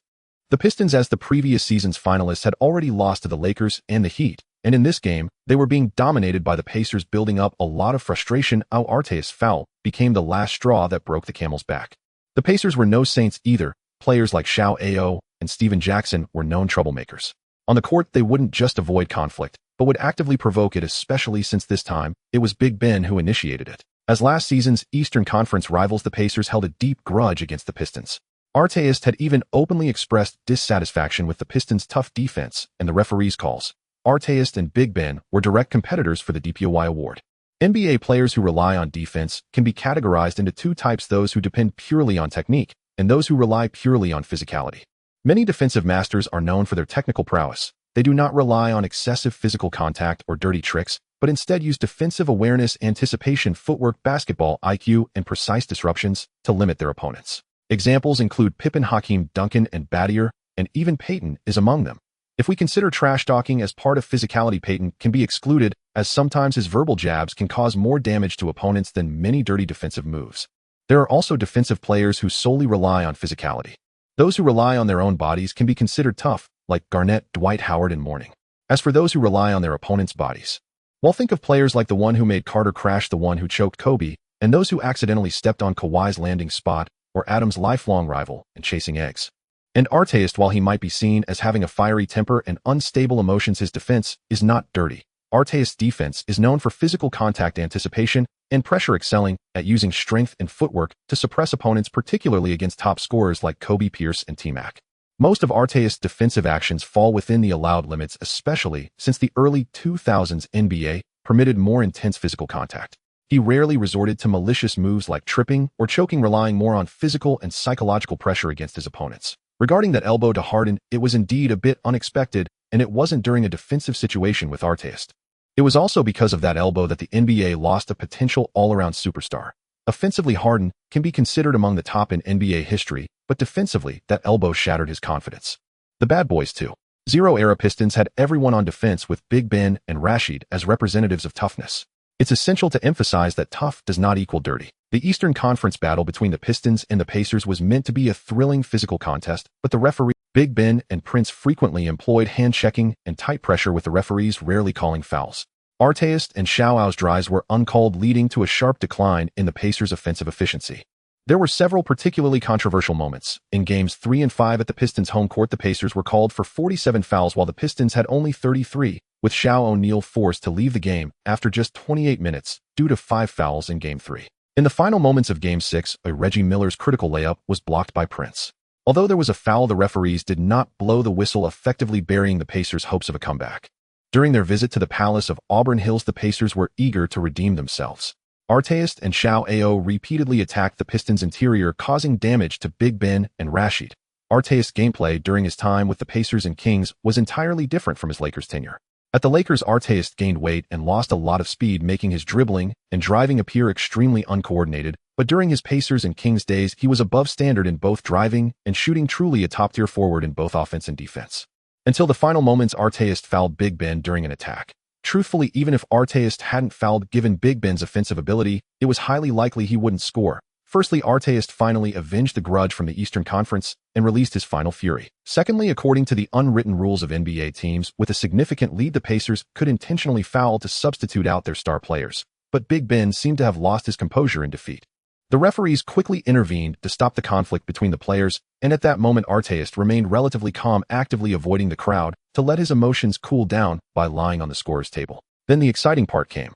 The Pistons, as the previous season's finalists, had already lost to the Lakers and the Heat, and in this game, they were being dominated by the Pacers, building up a lot of frustration. Artest's foul became the last straw that broke the camel's back. The Pacers were no saints either. Players like Qiao and Steven Jackson were known troublemakers. On the court, they wouldn't just avoid conflict, but would actively provoke it, especially since this time, it was Big Ben who initiated it. As last season's Eastern Conference rivals, the Pacers held a deep grudge against the Pistons. Artest had even openly expressed dissatisfaction with the Pistons' tough defense and the referees' calls. Artest and Big Ben were direct competitors for the DPOY award. NBA players who rely on defense can be categorized into two types: those who depend purely on technique and those who rely purely on physicality. Many defensive masters are known for their technical prowess. They do not rely on excessive physical contact or dirty tricks, but instead use defensive awareness, anticipation, footwork, basketball IQ, and precise disruptions to limit their opponents. Examples include Pippen, Hakeem, Duncan, and Battier, and even Peyton is among them. If we consider trash talking as part of physicality, Peyton can be excluded, as sometimes his verbal jabs can cause more damage to opponents than many dirty defensive moves. There are also defensive players who solely rely on physicality. Those who rely on their own bodies can be considered tough, like Garnett, Dwight Howard, and Mourning. As for those who rely on their opponents' bodies, well, think of players like the one who made Carter crash, the one who choked Kobe, and those who accidentally stepped on Kawhi's landing spot, or Adam's lifelong rival in Chasing Eggs. And Artest, while he might be seen as having a fiery temper and unstable emotions, his defense is not dirty. Artest's defense is known for physical contact, anticipation, and pressure, excelling at using strength and footwork to suppress opponents, particularly against top scorers like Kobe, Pierce, and T-Mac. Most of Artest's defensive actions fall within the allowed limits, especially since the early 2000s NBA permitted more intense physical contact. He rarely resorted to malicious moves like tripping or choking, relying more on physical and psychological pressure against his opponents. Regarding that elbow to Harden, it was indeed a bit unexpected, and it wasn't during a defensive situation with Artest. It was also because of that elbow that the NBA lost a potential all-around superstar. Offensively, Harden can be considered among the top in NBA history, but defensively, that elbow shattered his confidence. The Bad Boys 2.0 era Pistons had everyone on defense, with Big Ben and Rashid as representatives of toughness. It's essential to emphasize that tough does not equal dirty. The Eastern Conference battle between the Pistons and the Pacers was meant to be a thrilling physical contest, but the referee, Big Ben and Prince, frequently employed hand-checking and tight pressure, with the referees rarely calling fouls. Artest and Qiao's drives were uncalled, leading to a sharp decline in the Pacers' offensive efficiency. There were several particularly controversial moments. In Games 3 and 5 at the Pistons' home court, the Pacers were called for 47 fouls while the Pistons had only 33, with Qiao O'Neal forced to leave the game after just 28 minutes due to 5 fouls in Game 3. In the final moments of Game 6, Reggie Miller's critical layup was blocked by Prince. Although there was a foul, the referees did not blow the whistle, effectively burying the Pacers' hopes of a comeback. During their visit to the Palace of Auburn Hills, the Pacers were eager to redeem themselves. Artest and Qiao repeatedly attacked the Pistons' interior, causing damage to Big Ben and Rashid. Artest's gameplay during his time with the Pacers and Kings was entirely different from his Lakers tenure. At the Lakers, Artest gained weight and lost a lot of speed, making his dribbling and driving appear extremely uncoordinated, but during his Pacers and Kings days, he was above standard in both driving and shooting, truly a top-tier forward in both offense and defense. Until the final moments, Artest fouled Big Ben during an attack. Truthfully, even if Artest hadn't fouled, given Big Ben's offensive ability, it was highly likely he wouldn't score. Firstly, Artest finally avenged the grudge from the Eastern Conference and released his final fury. Secondly, according to the unwritten rules of NBA teams, with a significant lead, the Pacers could intentionally foul to substitute out their star players. But Big Ben seemed to have lost his composure in defeat. The referees quickly intervened to stop the conflict between the players, and at that moment Artest remained relatively calm, actively avoiding the crowd to let his emotions cool down by lying on the scorer's table. Then the exciting part came.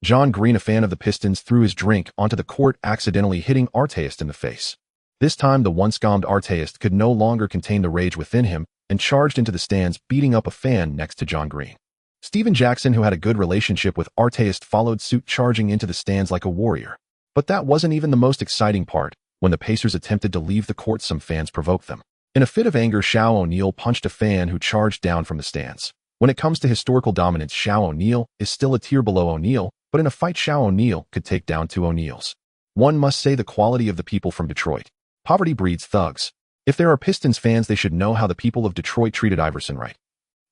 John Green, a fan of the Pistons, threw his drink onto the court, accidentally hitting Artest in the face. This time, the once-calmed Artest could no longer contain the rage within him and charged into the stands, beating up a fan next to John Green. Steven Jackson, who had a good relationship with Artest, followed suit, charging into the stands like a warrior. But that wasn't even the most exciting part. When the Pacers attempted to leave the court, some fans provoked them. In a fit of anger, Shaquille O'Neal punched a fan who charged down from the stands. When it comes to historical dominance, Shaquille O'Neal is still a tier below O'Neal, but in a fight, Shaquille O'Neal could take down two O'Neals. One must say the quality of the people from Detroit. Poverty breeds thugs. If there are Pistons fans, they should know how the people of Detroit treated Iverson right.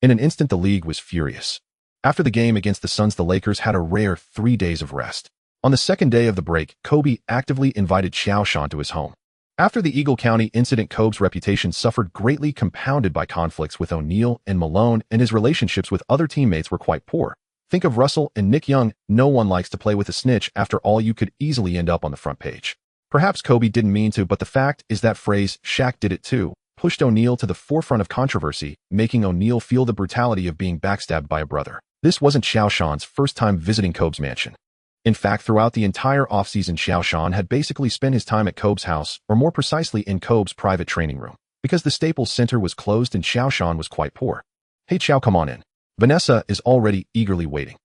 In an instant, the league was furious. After the game against the Suns, the Lakers had a rare 3 days of rest. On the second day of the break, Kobe actively invited Qiao Shan to his home. After the Eagle County incident, Kobe's reputation suffered greatly, compounded by conflicts with O'Neal and Malone, and his relationships with other teammates were quite poor. Think of Russell and Nick Young. No one likes to play with a snitch. After all, you could easily end up on the front page. Perhaps Kobe didn't mean to, but the fact is that phrase, "Shaq did it too," pushed O'Neal to the forefront of controversy, making O'Neal feel the brutality of being backstabbed by a brother. This wasn't Qiao Shan's first time visiting Kobe's mansion. In fact, throughout the entire offseason, Qiao Shan had basically spent his time at Kobe's house, or more precisely in Kobe's private training room, because the Staples Center was closed and Qiao Shan was quite poor. "Hey Qiao, come on in." Vanessa is already eagerly waiting.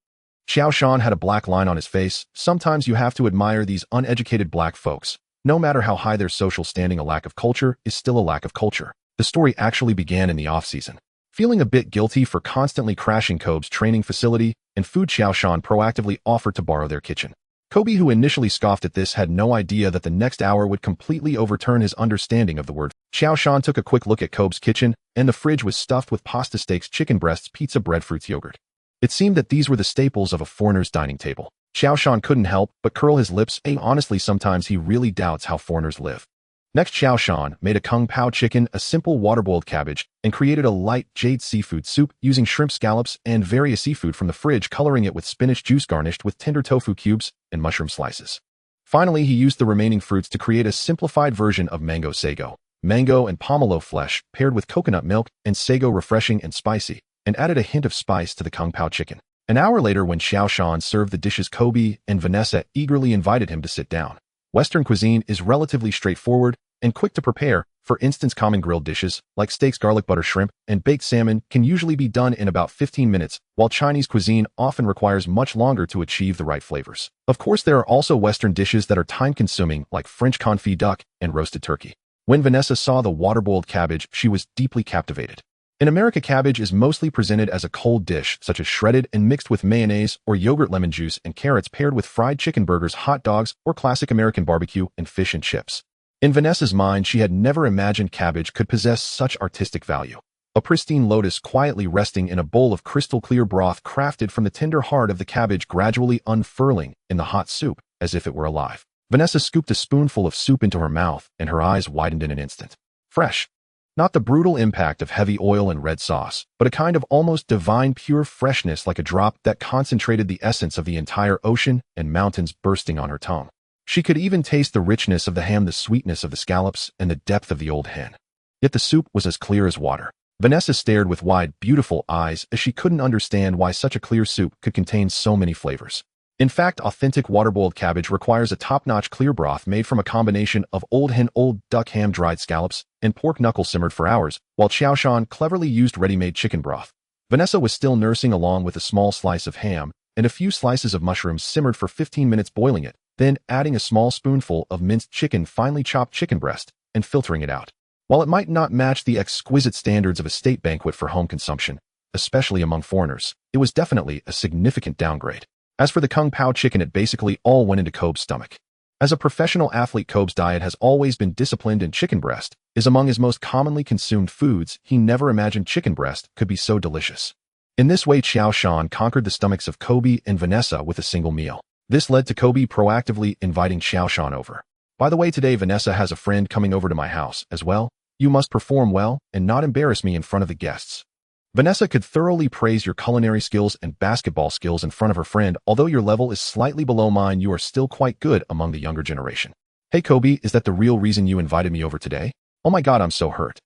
Qiao Shan had a black line on his face. Sometimes you have to admire these uneducated black folks. No matter how high their social standing, a lack of culture is still a lack of culture. The story actually began in the offseason. Feeling a bit guilty for constantly crashing Kobe's training facility and food, Qiao Shan proactively offered to borrow their kitchen. Kobe, who initially scoffed at this, had no idea that the next hour would completely overturn his understanding of the word. Qiao Shan took a quick look at Kobe's kitchen, and the fridge was stuffed with pasta, steaks, chicken breasts, pizza, breadfruits, yogurt. It seemed that these were the staples of a foreigner's dining table. Qiao Shan couldn't help but curl his lips. Honestly, sometimes he really doubts how foreigners live. Next, Qiao Shan made a kung pao chicken, a simple water-boiled cabbage, and created a light jade seafood soup using shrimp scallops and various seafood from the fridge, coloring it with spinach juice garnished with tender tofu cubes and mushroom slices. Finally, he used the remaining fruits to create a simplified version of mango sago. Mango and pomelo flesh paired with coconut milk and sago, refreshing and spicy, and added a hint of spice to the kung pao chicken. An hour later, when Qiao Shan served the dishes, Kobe and Vanessa eagerly invited him to sit down. Western cuisine is relatively straightforward and quick to prepare. For instance, common grilled dishes like steaks, garlic butter shrimp, and baked salmon can usually be done in about 15 minutes, while Chinese cuisine often requires much longer to achieve the right flavors. Of course, there are also Western dishes that are time-consuming, like French confit duck and roasted turkey. When Vanessa saw the water-boiled cabbage, she was deeply captivated. In America, cabbage is mostly presented as a cold dish, such as shredded and mixed with mayonnaise or yogurt, lemon juice, and carrots, paired with fried chicken burgers, hot dogs, or classic American barbecue and fish and chips. In Vanessa's mind, she had never imagined cabbage could possess such artistic value. A pristine lotus quietly resting in a bowl of crystal-clear broth crafted from the tender heart of the cabbage, gradually unfurling in the hot soup as if it were alive. Vanessa scooped a spoonful of soup into her mouth, and her eyes widened in an instant. Fresh. Not the brutal impact of heavy oil and red sauce, but a kind of almost divine pure freshness, like a drop that concentrated the essence of the entire ocean and mountains bursting on her tongue. She could even taste the richness of the ham, the sweetness of the scallops, and the depth of the old hen. Yet the soup was as clear as water. Vanessa stared with wide, beautiful eyes as she couldn't understand why such a clear soup could contain so many flavors. In fact, authentic water-boiled cabbage requires a top-notch clear broth made from a combination of old hen, old duck, ham, dried scallops, and pork knuckles simmered for hours, while Qiao Shan cleverly used ready-made chicken broth. Vanessa was still nursing along with a small slice of ham and a few slices of mushrooms, simmered for 15 minutes, boiling it, then adding a small spoonful of minced chicken, finely chopped chicken breast, and filtering it out. While it might not match the exquisite standards of a state banquet for home consumption, especially among foreigners, it was definitely a significant downgrade. As for the kung pao chicken, it basically all went into Kobe's stomach. As a professional athlete, Kobe's diet has always been disciplined, and chicken breast is among his most commonly consumed foods. He never imagined chicken breast could be so delicious. In this way, Qiao Shan conquered the stomachs of Kobe and Vanessa with a single meal. This led to Kobe proactively inviting Qiao Shan over. "By the way, today Vanessa has a friend coming over to my house as well. You must perform well and not embarrass me in front of the guests." Vanessa could thoroughly praise your culinary skills and basketball skills in front of her friend. "Although your level is slightly below mine, you are still quite good among the younger generation." "Hey Kobe, is that the real reason you invited me over today? Oh my God, I'm so hurt."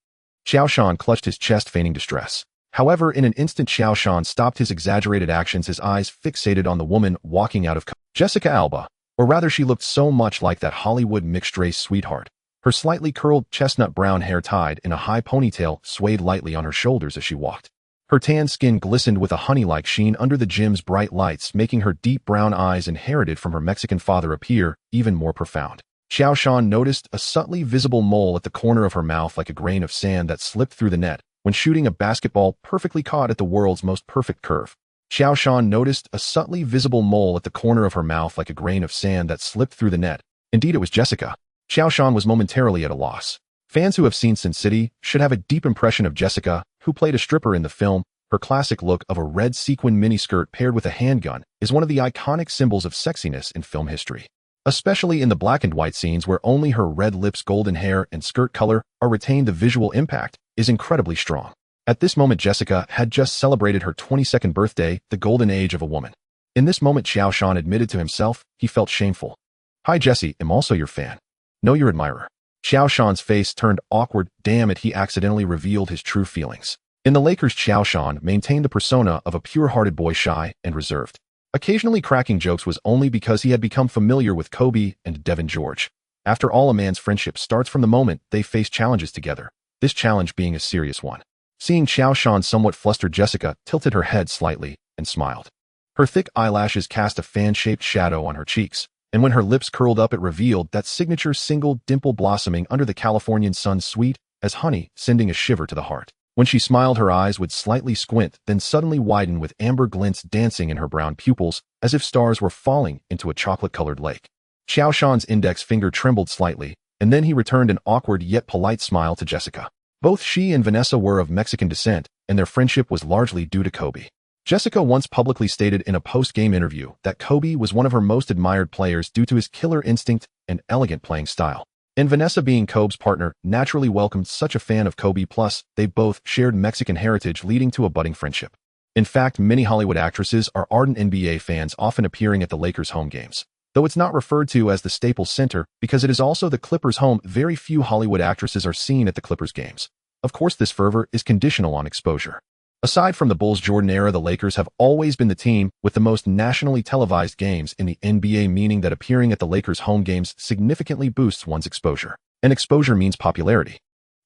Qiao Shan clutched his chest, feigning distress. However, in an instant, Qiao Shan stopped his exaggerated actions, his eyes fixated on the woman walking out of Jessica Alba. Or rather, she looked so much like that Hollywood mixed-race sweetheart. Her slightly curled chestnut brown hair tied in a high ponytail swayed lightly on her shoulders as she walked. Her tan skin glistened with a honey-like sheen under the gym's bright lights, making her deep brown eyes, inherited from her Mexican father, appear even more profound. Qiao Shan noticed a subtly visible mole at the corner of her mouth, like a grain of sand that slipped through the net when shooting a basketball perfectly caught at the world's most perfect curve. Qiao Shan noticed a subtly visible mole at the corner of her mouth, like a grain of sand that slipped through the net. Indeed, it was Jessica. Qiao Shan was momentarily at a loss. Fans who have seen Sin City should have a deep impression of Jessica, who played a stripper in the film. Her classic look of a red sequin miniskirt paired with a handgun is one of the iconic symbols of sexiness in film history. Especially in the black and white scenes where only her red lips, golden hair, and skirt color are retained, the visual impact is incredibly strong. At this moment, Jessica had just celebrated her 22nd birthday, the golden age of a woman. In this moment, Qiao Shan admitted to himself he felt shameful. "Hi Jessie, I'm also your fan. Know your admirer." Qiao Shan's face turned awkward. Damn it, he accidentally revealed his true feelings. In the Lakers, Qiao Shan maintained the persona of a pure-hearted boy, shy and reserved. Occasionally cracking jokes was only because he had become familiar with Kobe and Devin George. After all, a man's friendship starts from the moment they face challenges together, this challenge being a serious one. Seeing Qiao Shan somewhat flustered, Jessica tilted her head slightly and smiled. Her thick eyelashes cast a fan-shaped shadow on her cheeks, and when her lips curled up, it revealed that signature single dimple blossoming under the Californian sun, sweet as honey, sending a shiver to the heart. When she smiled, her eyes would slightly squint, then suddenly widen with amber glints dancing in her brown pupils, as if stars were falling into a chocolate-colored lake. Qiao Shan's index finger trembled slightly, and then he returned an awkward yet polite smile to Jessica. Both she and Vanessa were of Mexican descent, and their friendship was largely due to Kobe. Jessica once publicly stated in a post-game interview that Kobe was one of her most admired players due to his killer instinct and elegant playing style. And Vanessa, being Kobe's partner, naturally welcomed such a fan of Kobe, plus they both shared Mexican heritage, leading to a budding friendship. In fact, many Hollywood actresses are ardent NBA fans, often appearing at the Lakers' home games. Though it's not referred to as the Staples Center because it is also the Clippers' home, very few Hollywood actresses are seen at the Clippers' games. Of course, this fervor is conditional on exposure. Aside from the Bulls' Jordan era, the Lakers have always been the team with the most nationally televised games in the NBA, meaning that appearing at the Lakers' home games significantly boosts one's exposure. And exposure means popularity.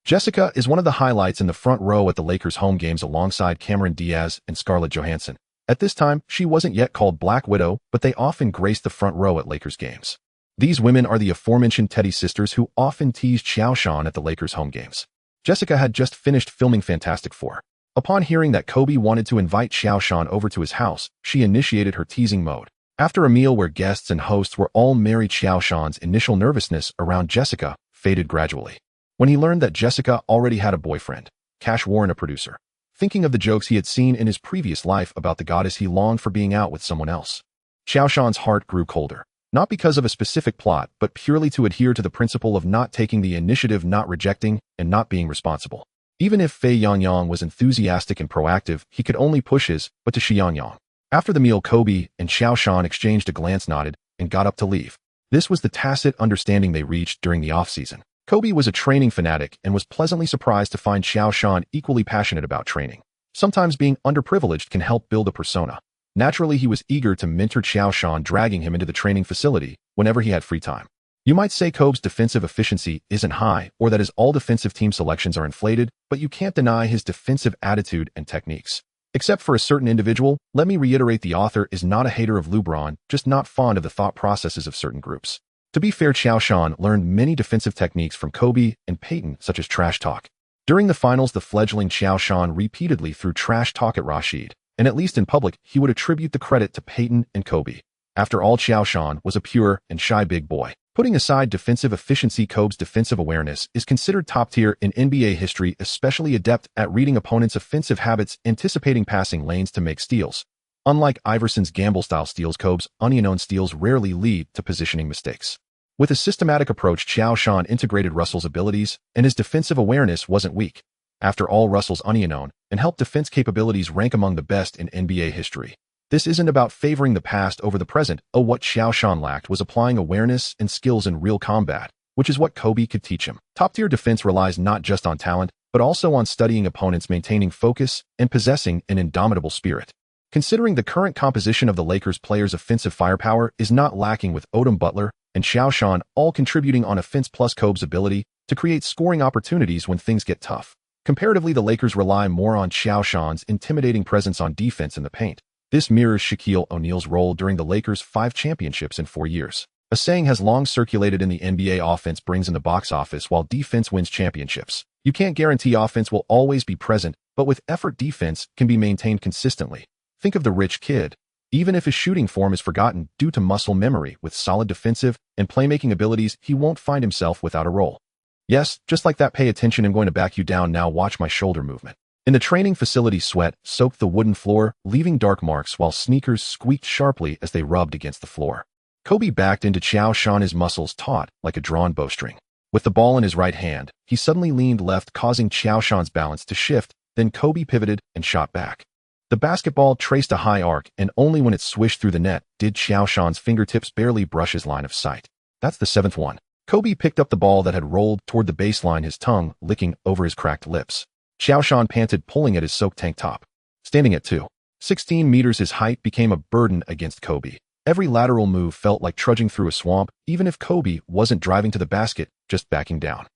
Jessica is one of the highlights in the front row at the Lakers' home games alongside Cameron Diaz and Scarlett Johansson. At this time, she wasn't yet called Black Widow, but they often graced the front row at Lakers games. These women are the aforementioned Teddy sisters who often teased Qiao Shan at the Lakers' home games. Jessica had just finished filming Fantastic Four. Upon hearing that Kobe wanted to invite Qiao Shan over to his house, she initiated her teasing mode. After a meal where guests and hosts were all merry, Qiao Shan's initial nervousness around Jessica faded gradually. When he learned that Jessica already had a boyfriend, Cash Warren, a producer, thinking of the jokes he had seen in his previous life about the goddess, he longed for being out with someone else. Qiao Shan's heart grew colder, not because of a specific plot, but purely to adhere to the principle of not taking the initiative, not rejecting, and not being responsible. Even if Fei Yangyang was enthusiastic and proactive, he could only push his, but to Shi Yangyang. After the meal, Kobe and Qiao Shan exchanged a glance, nodded, and got up to leave. This was the tacit understanding they reached during the off-season. Kobe was a training fanatic and was pleasantly surprised to find Qiao Shan equally passionate about training. Sometimes being underprivileged can help build a persona. Naturally, he was eager to mentor Qiao Shan, dragging him into the training facility whenever he had free time. You might say Kobe's defensive efficiency isn't high, or that his all-defensive team selections are inflated, but you can't deny his defensive attitude and techniques. Except for a certain individual, let me reiterate, the author is not a hater of LeBron, just not fond of the thought processes of certain groups. To be fair, Qiao Shan learned many defensive techniques from Kobe and Peyton, such as trash talk. During the finals, the fledgling Qiao Shan repeatedly threw trash talk at Rashid, and at least in public, he would attribute the credit to Peyton and Kobe. After all, Qiao Shan was a pure and shy big boy. Putting aside defensive efficiency, Kobe's defensive awareness is considered top tier in NBA history, especially adept at reading opponents' offensive habits, anticipating passing lanes to make steals. Unlike Iverson's gamble-style steals, Kobe's onion-owned steals rarely lead to positioning mistakes. With a systematic approach, Qiao Shan integrated Russell's abilities, and his defensive awareness wasn't weak. After all, Russell's onion-owned and help defense capabilities rank among the best in NBA history. This isn't about favoring the past over the present. What Qiao Shan lacked was applying awareness and skills in real combat, which is what Kobe could teach him. Top-tier defense relies not just on talent, but also on studying opponents, maintaining focus, and possessing an indomitable spirit. Considering the current composition of the Lakers, players' offensive firepower is not lacking, with Odom, Butler, and Qiao Shan all contributing on offense, plus Kobe's ability to create scoring opportunities when things get tough. Comparatively, the Lakers rely more on Qiao Shan's intimidating presence on defense in the paint. This mirrors Shaquille O'Neal's role during the Lakers' 5 championships in 4 years. A saying has long circulated in the NBA: offense brings in the box office while defense wins championships. You can't guarantee offense will always be present, but with effort, defense can be maintained consistently. Think of the rich kid. Even if his shooting form is forgotten due to muscle memory, with solid defensive and playmaking abilities, he won't find himself without a role. Yes, just like that. Pay attention, I'm going to back you down now. Watch my shoulder movement. In the training facility, sweat soaked the wooden floor, leaving dark marks while sneakers squeaked sharply as they rubbed against the floor. Kobe backed into Qiao Shan, his muscles taut like a drawn bowstring. With the ball in his right hand, he suddenly leaned left, causing Qiao Shan's balance to shift. Then Kobe pivoted and shot back. The basketball traced a high arc, and only when it swished through the net did Qiao Shan's fingertips barely brush his line of sight. That's the seventh one. Kobe picked up the ball that had rolled toward the baseline, his tongue licking over his cracked lips. Qiao Shan panted, pulling at his soaked tank top. Standing at 2.16 meters, his height became a burden against Kobe. Every lateral move felt like trudging through a swamp, even if Kobe wasn't driving to the basket, just backing down.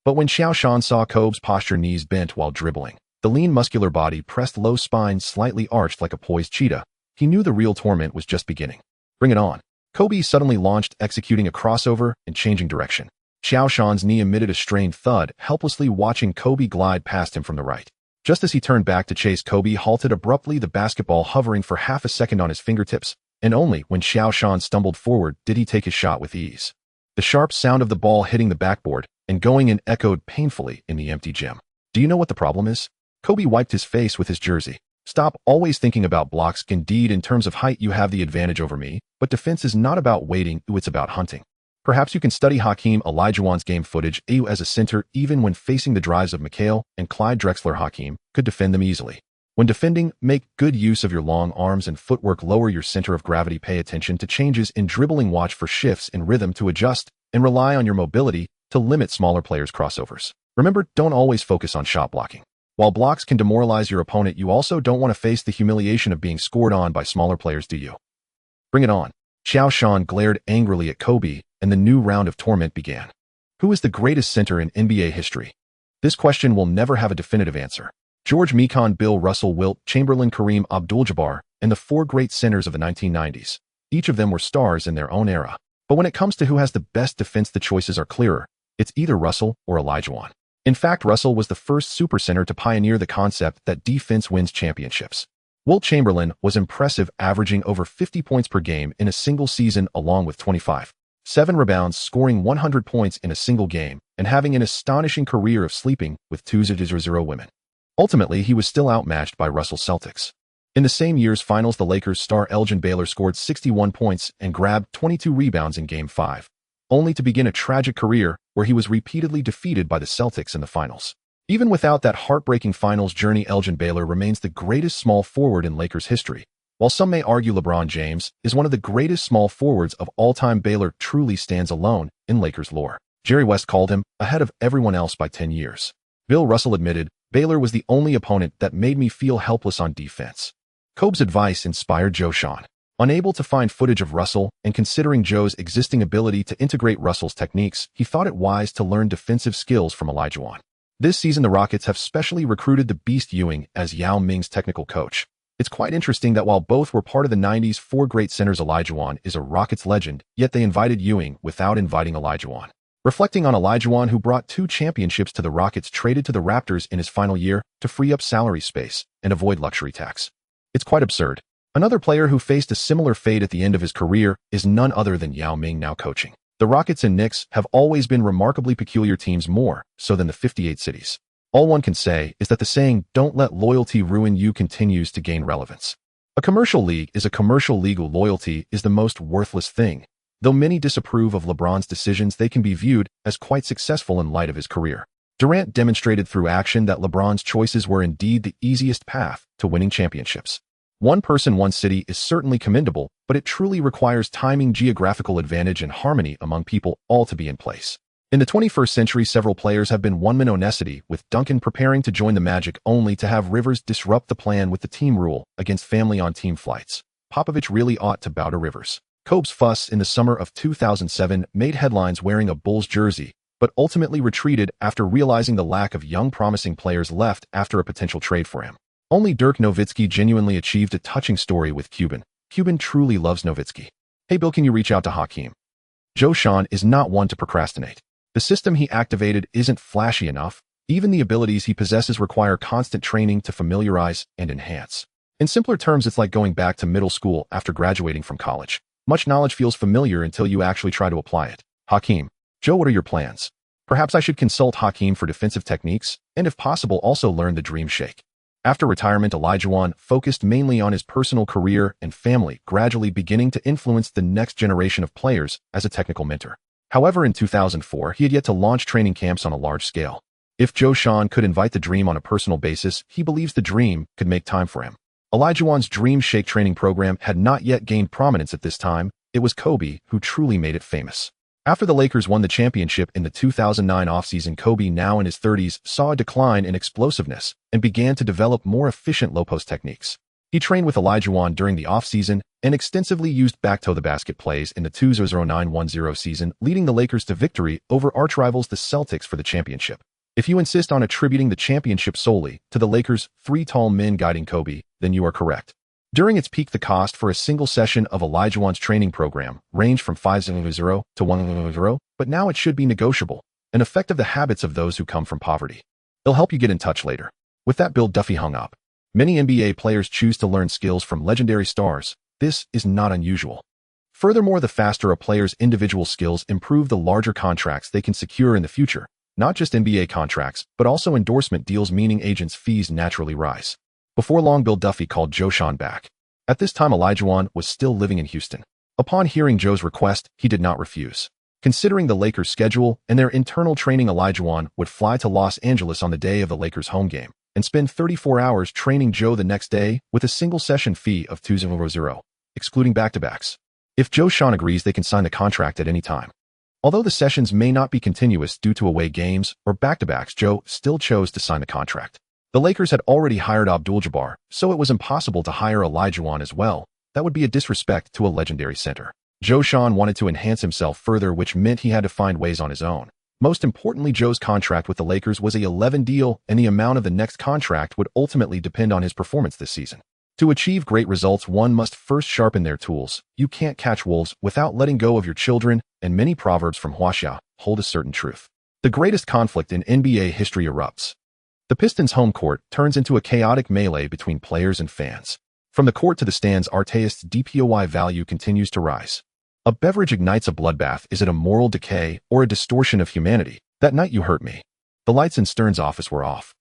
But when Qiao Shan saw Kobe's posture, knees bent while dribbling, the lean muscular body pressed low, spine slightly arched like a poised cheetah, he knew the real torment was just beginning. Bring it on. Kobe suddenly launched, executing a crossover and changing direction. Qiao Shan's knee emitted a strained thud, helplessly watching Kobe glide past him from the right. Just as he turned back to chase, Kobe halted abruptly, the basketball hovering for half a second on his fingertips, and only when Qiao Shan stumbled forward did he take his shot with ease. The sharp sound of the ball hitting the backboard and going in echoed painfully in the empty gym. Do you know what the problem is? Kobe wiped his face with his jersey. Stop always thinking about blocks. Indeed, in terms of height, you have the advantage over me, but defense is not about waiting, it's about hunting. Perhaps you can study Hakeem Olajuwon's game footage. As a center, even when facing the drives of Mikal and Clyde Drexler, Hakeem could defend them easily. When defending, make good use of your long arms and footwork. Lower your center of gravity. Pay attention to changes in dribbling. Watch for shifts in rhythm to adjust, and rely on your mobility to limit smaller players' crossovers. Remember, don't always focus on shot blocking. While blocks can demoralize your opponent, you also don't want to face the humiliation of being scored on by smaller players, do you? Bring it on. Qiao Shan glared angrily at Kobe, and the new round of torment began. Who is the greatest center in NBA history? This question will never have a definitive answer. George Mikan, Bill Russell, Wilt Chamberlain, Kareem Abdul-Jabbar, and the four great centers of the 1990s. Each of them were stars in their own era. But when it comes to who has the best defense, the choices are clearer. It's either Russell or Olajuwon. In fact, Russell was the first supercenter to pioneer the concept that defense wins championships. Wilt Chamberlain was impressive, averaging over 50 points per game in a single season, along with 25.7 rebounds, scoring 100 points in a single game, and having an astonishing career of sleeping with 200 women. Ultimately, he was still outmatched by Russell's Celtics. In the same year's finals, the Lakers' star Elgin Baylor scored 61 points and grabbed 22 rebounds in Game 5, only to begin a tragic career where he was repeatedly defeated by the Celtics in the finals. Even without that heartbreaking finals journey, Elgin Baylor remains the greatest small forward in Lakers history. While some may argue LeBron James is one of the greatest small forwards of all time, Baylor truly stands alone in Lakers lore. Jerry West called him ahead of everyone else by 10 years. Bill Russell admitted, "Baylor was the only opponent that made me feel helpless on defense." Kobe's advice inspired Qiao Shan. Unable to find footage of Russell, and considering Joe's existing ability to integrate Russell's techniques, he thought it wise to learn defensive skills from Olajuwon. This season, the Rockets have specially recruited the Beast Ewing as Yao Ming's technical coach. It's quite interesting that while both were part of the 90s four great centers, Olajuwon is a Rockets legend, yet they invited Ewing without inviting Olajuwon. Reflecting on Olajuwon, who brought 2 championships to the Rockets, traded to the Raptors in his final year to free up salary space and avoid luxury tax. It's quite absurd. Another player who faced a similar fate at the end of his career is none other than Yao Ming, now coaching. The Rockets and Knicks have always been remarkably peculiar teams, more so than the 58 cities. All one can say is that the saying, "Don't let loyalty ruin you," continues to gain relevance. A commercial league is a commercial league. Loyalty is the most worthless thing. Though many disapprove of LeBron's decisions, they can be viewed as quite successful in light of his career. Durant demonstrated through action that LeBron's choices were indeed the easiest path to winning championships. One person, one city is certainly commendable, but it truly requires timing, geographical advantage, and harmony among people, all to be in place. In the 21st century, several players have been one-man onacity, with Duncan preparing to join the Magic only to have Rivers disrupt the plan with the team rule against family on team flights. Popovich really ought to bow to Rivers. Kobe's fuss in the summer of 2007 made headlines wearing a Bulls jersey, but ultimately retreated after realizing the lack of young promising players left after a potential trade for him. Only Dirk Nowitzki genuinely achieved a touching story with Cuban. Cuban truly loves Nowitzki. "Hey Bill, can you reach out to Hakeem?" Qiao Shan is not one to procrastinate. The system he activated isn't flashy enough. Even the abilities he possesses require constant training to familiarize and enhance. In simpler terms, it's like going back to middle school after graduating from college. Much knowledge feels familiar until you actually try to apply it. Hakim. Joe, what are your plans? Perhaps I should consult Hakim for defensive techniques, and if possible also learn the dream shake. After retirement, Olajuwon focused mainly on his personal career and family, gradually beginning to influence the next generation of players as a technical mentor. However, in 2004, he had yet to launch training camps on a large scale. If Qiao Shan could invite the dream on a personal basis, he believes the dream could make time for him. Olajuwon's Dream Shake training program had not yet gained prominence at this time. It was Kobe who truly made it famous. After the Lakers won the championship in the 2009 offseason, Kobe, now in his 30s, saw a decline in explosiveness and began to develop more efficient low-post techniques. He trained with Olajuwon during the offseason and extensively used back-to-the-basket plays in the 2009-10 season, leading the Lakers to victory over arch-rivals the Celtics for the championship. If you insist on attributing the championship solely to the Lakers' three tall men guiding Kobe, then you are correct. During its peak, the cost for a single session of Olajuwon's training program ranged from $500 to $100, but now it should be negotiable, an effect of the habits of those who come from poverty. It'll help you get in touch later. With that, Bill Duffy hung up. Many NBA players choose to learn skills from legendary stars. This is not unusual. Furthermore, the faster a player's individual skills improve, the larger contracts they can secure in the future. Not just NBA contracts, but also endorsement deals, meaning agents' fees naturally rise. Before long, Bill Duffy called Qiao Shan back. At this time, Olajuwon was still living in Houston. Upon hearing Joe's request, he did not refuse. Considering the Lakers' schedule and their internal training, Olajuwon would fly to Los Angeles on the day of the Lakers' home game and spend 34 hours training Joe the next day with a single session fee of $200, excluding back-to-backs. If Qiao Shan agrees, they can sign the contract at any time. Although the sessions may not be continuous due to away games or back-to-backs, Joe still chose to sign the contract. The Lakers had already hired Abdul-Jabbar, so it was impossible to hire Olajuwon as well. That would be a disrespect to a legendary center. Qiao Shan wanted to enhance himself further, which meant he had to find ways on his own. Most importantly, Joe's contract with the Lakers was a 11 deal, and the amount of the next contract would ultimately depend on his performance this season. To achieve great results, one must first sharpen their tools. You can't catch wolves without letting go of your children, and many proverbs from Huaxia hold a certain truth. The greatest conflict in NBA history erupts. The Pistons' home court turns into a chaotic melee between players and fans. From the court to the stands, Artist's DPOY value continues to rise. A beverage ignites a bloodbath. Is it a moral decay or a distortion of humanity? That night you hurt me. The lights in Stern's office were off.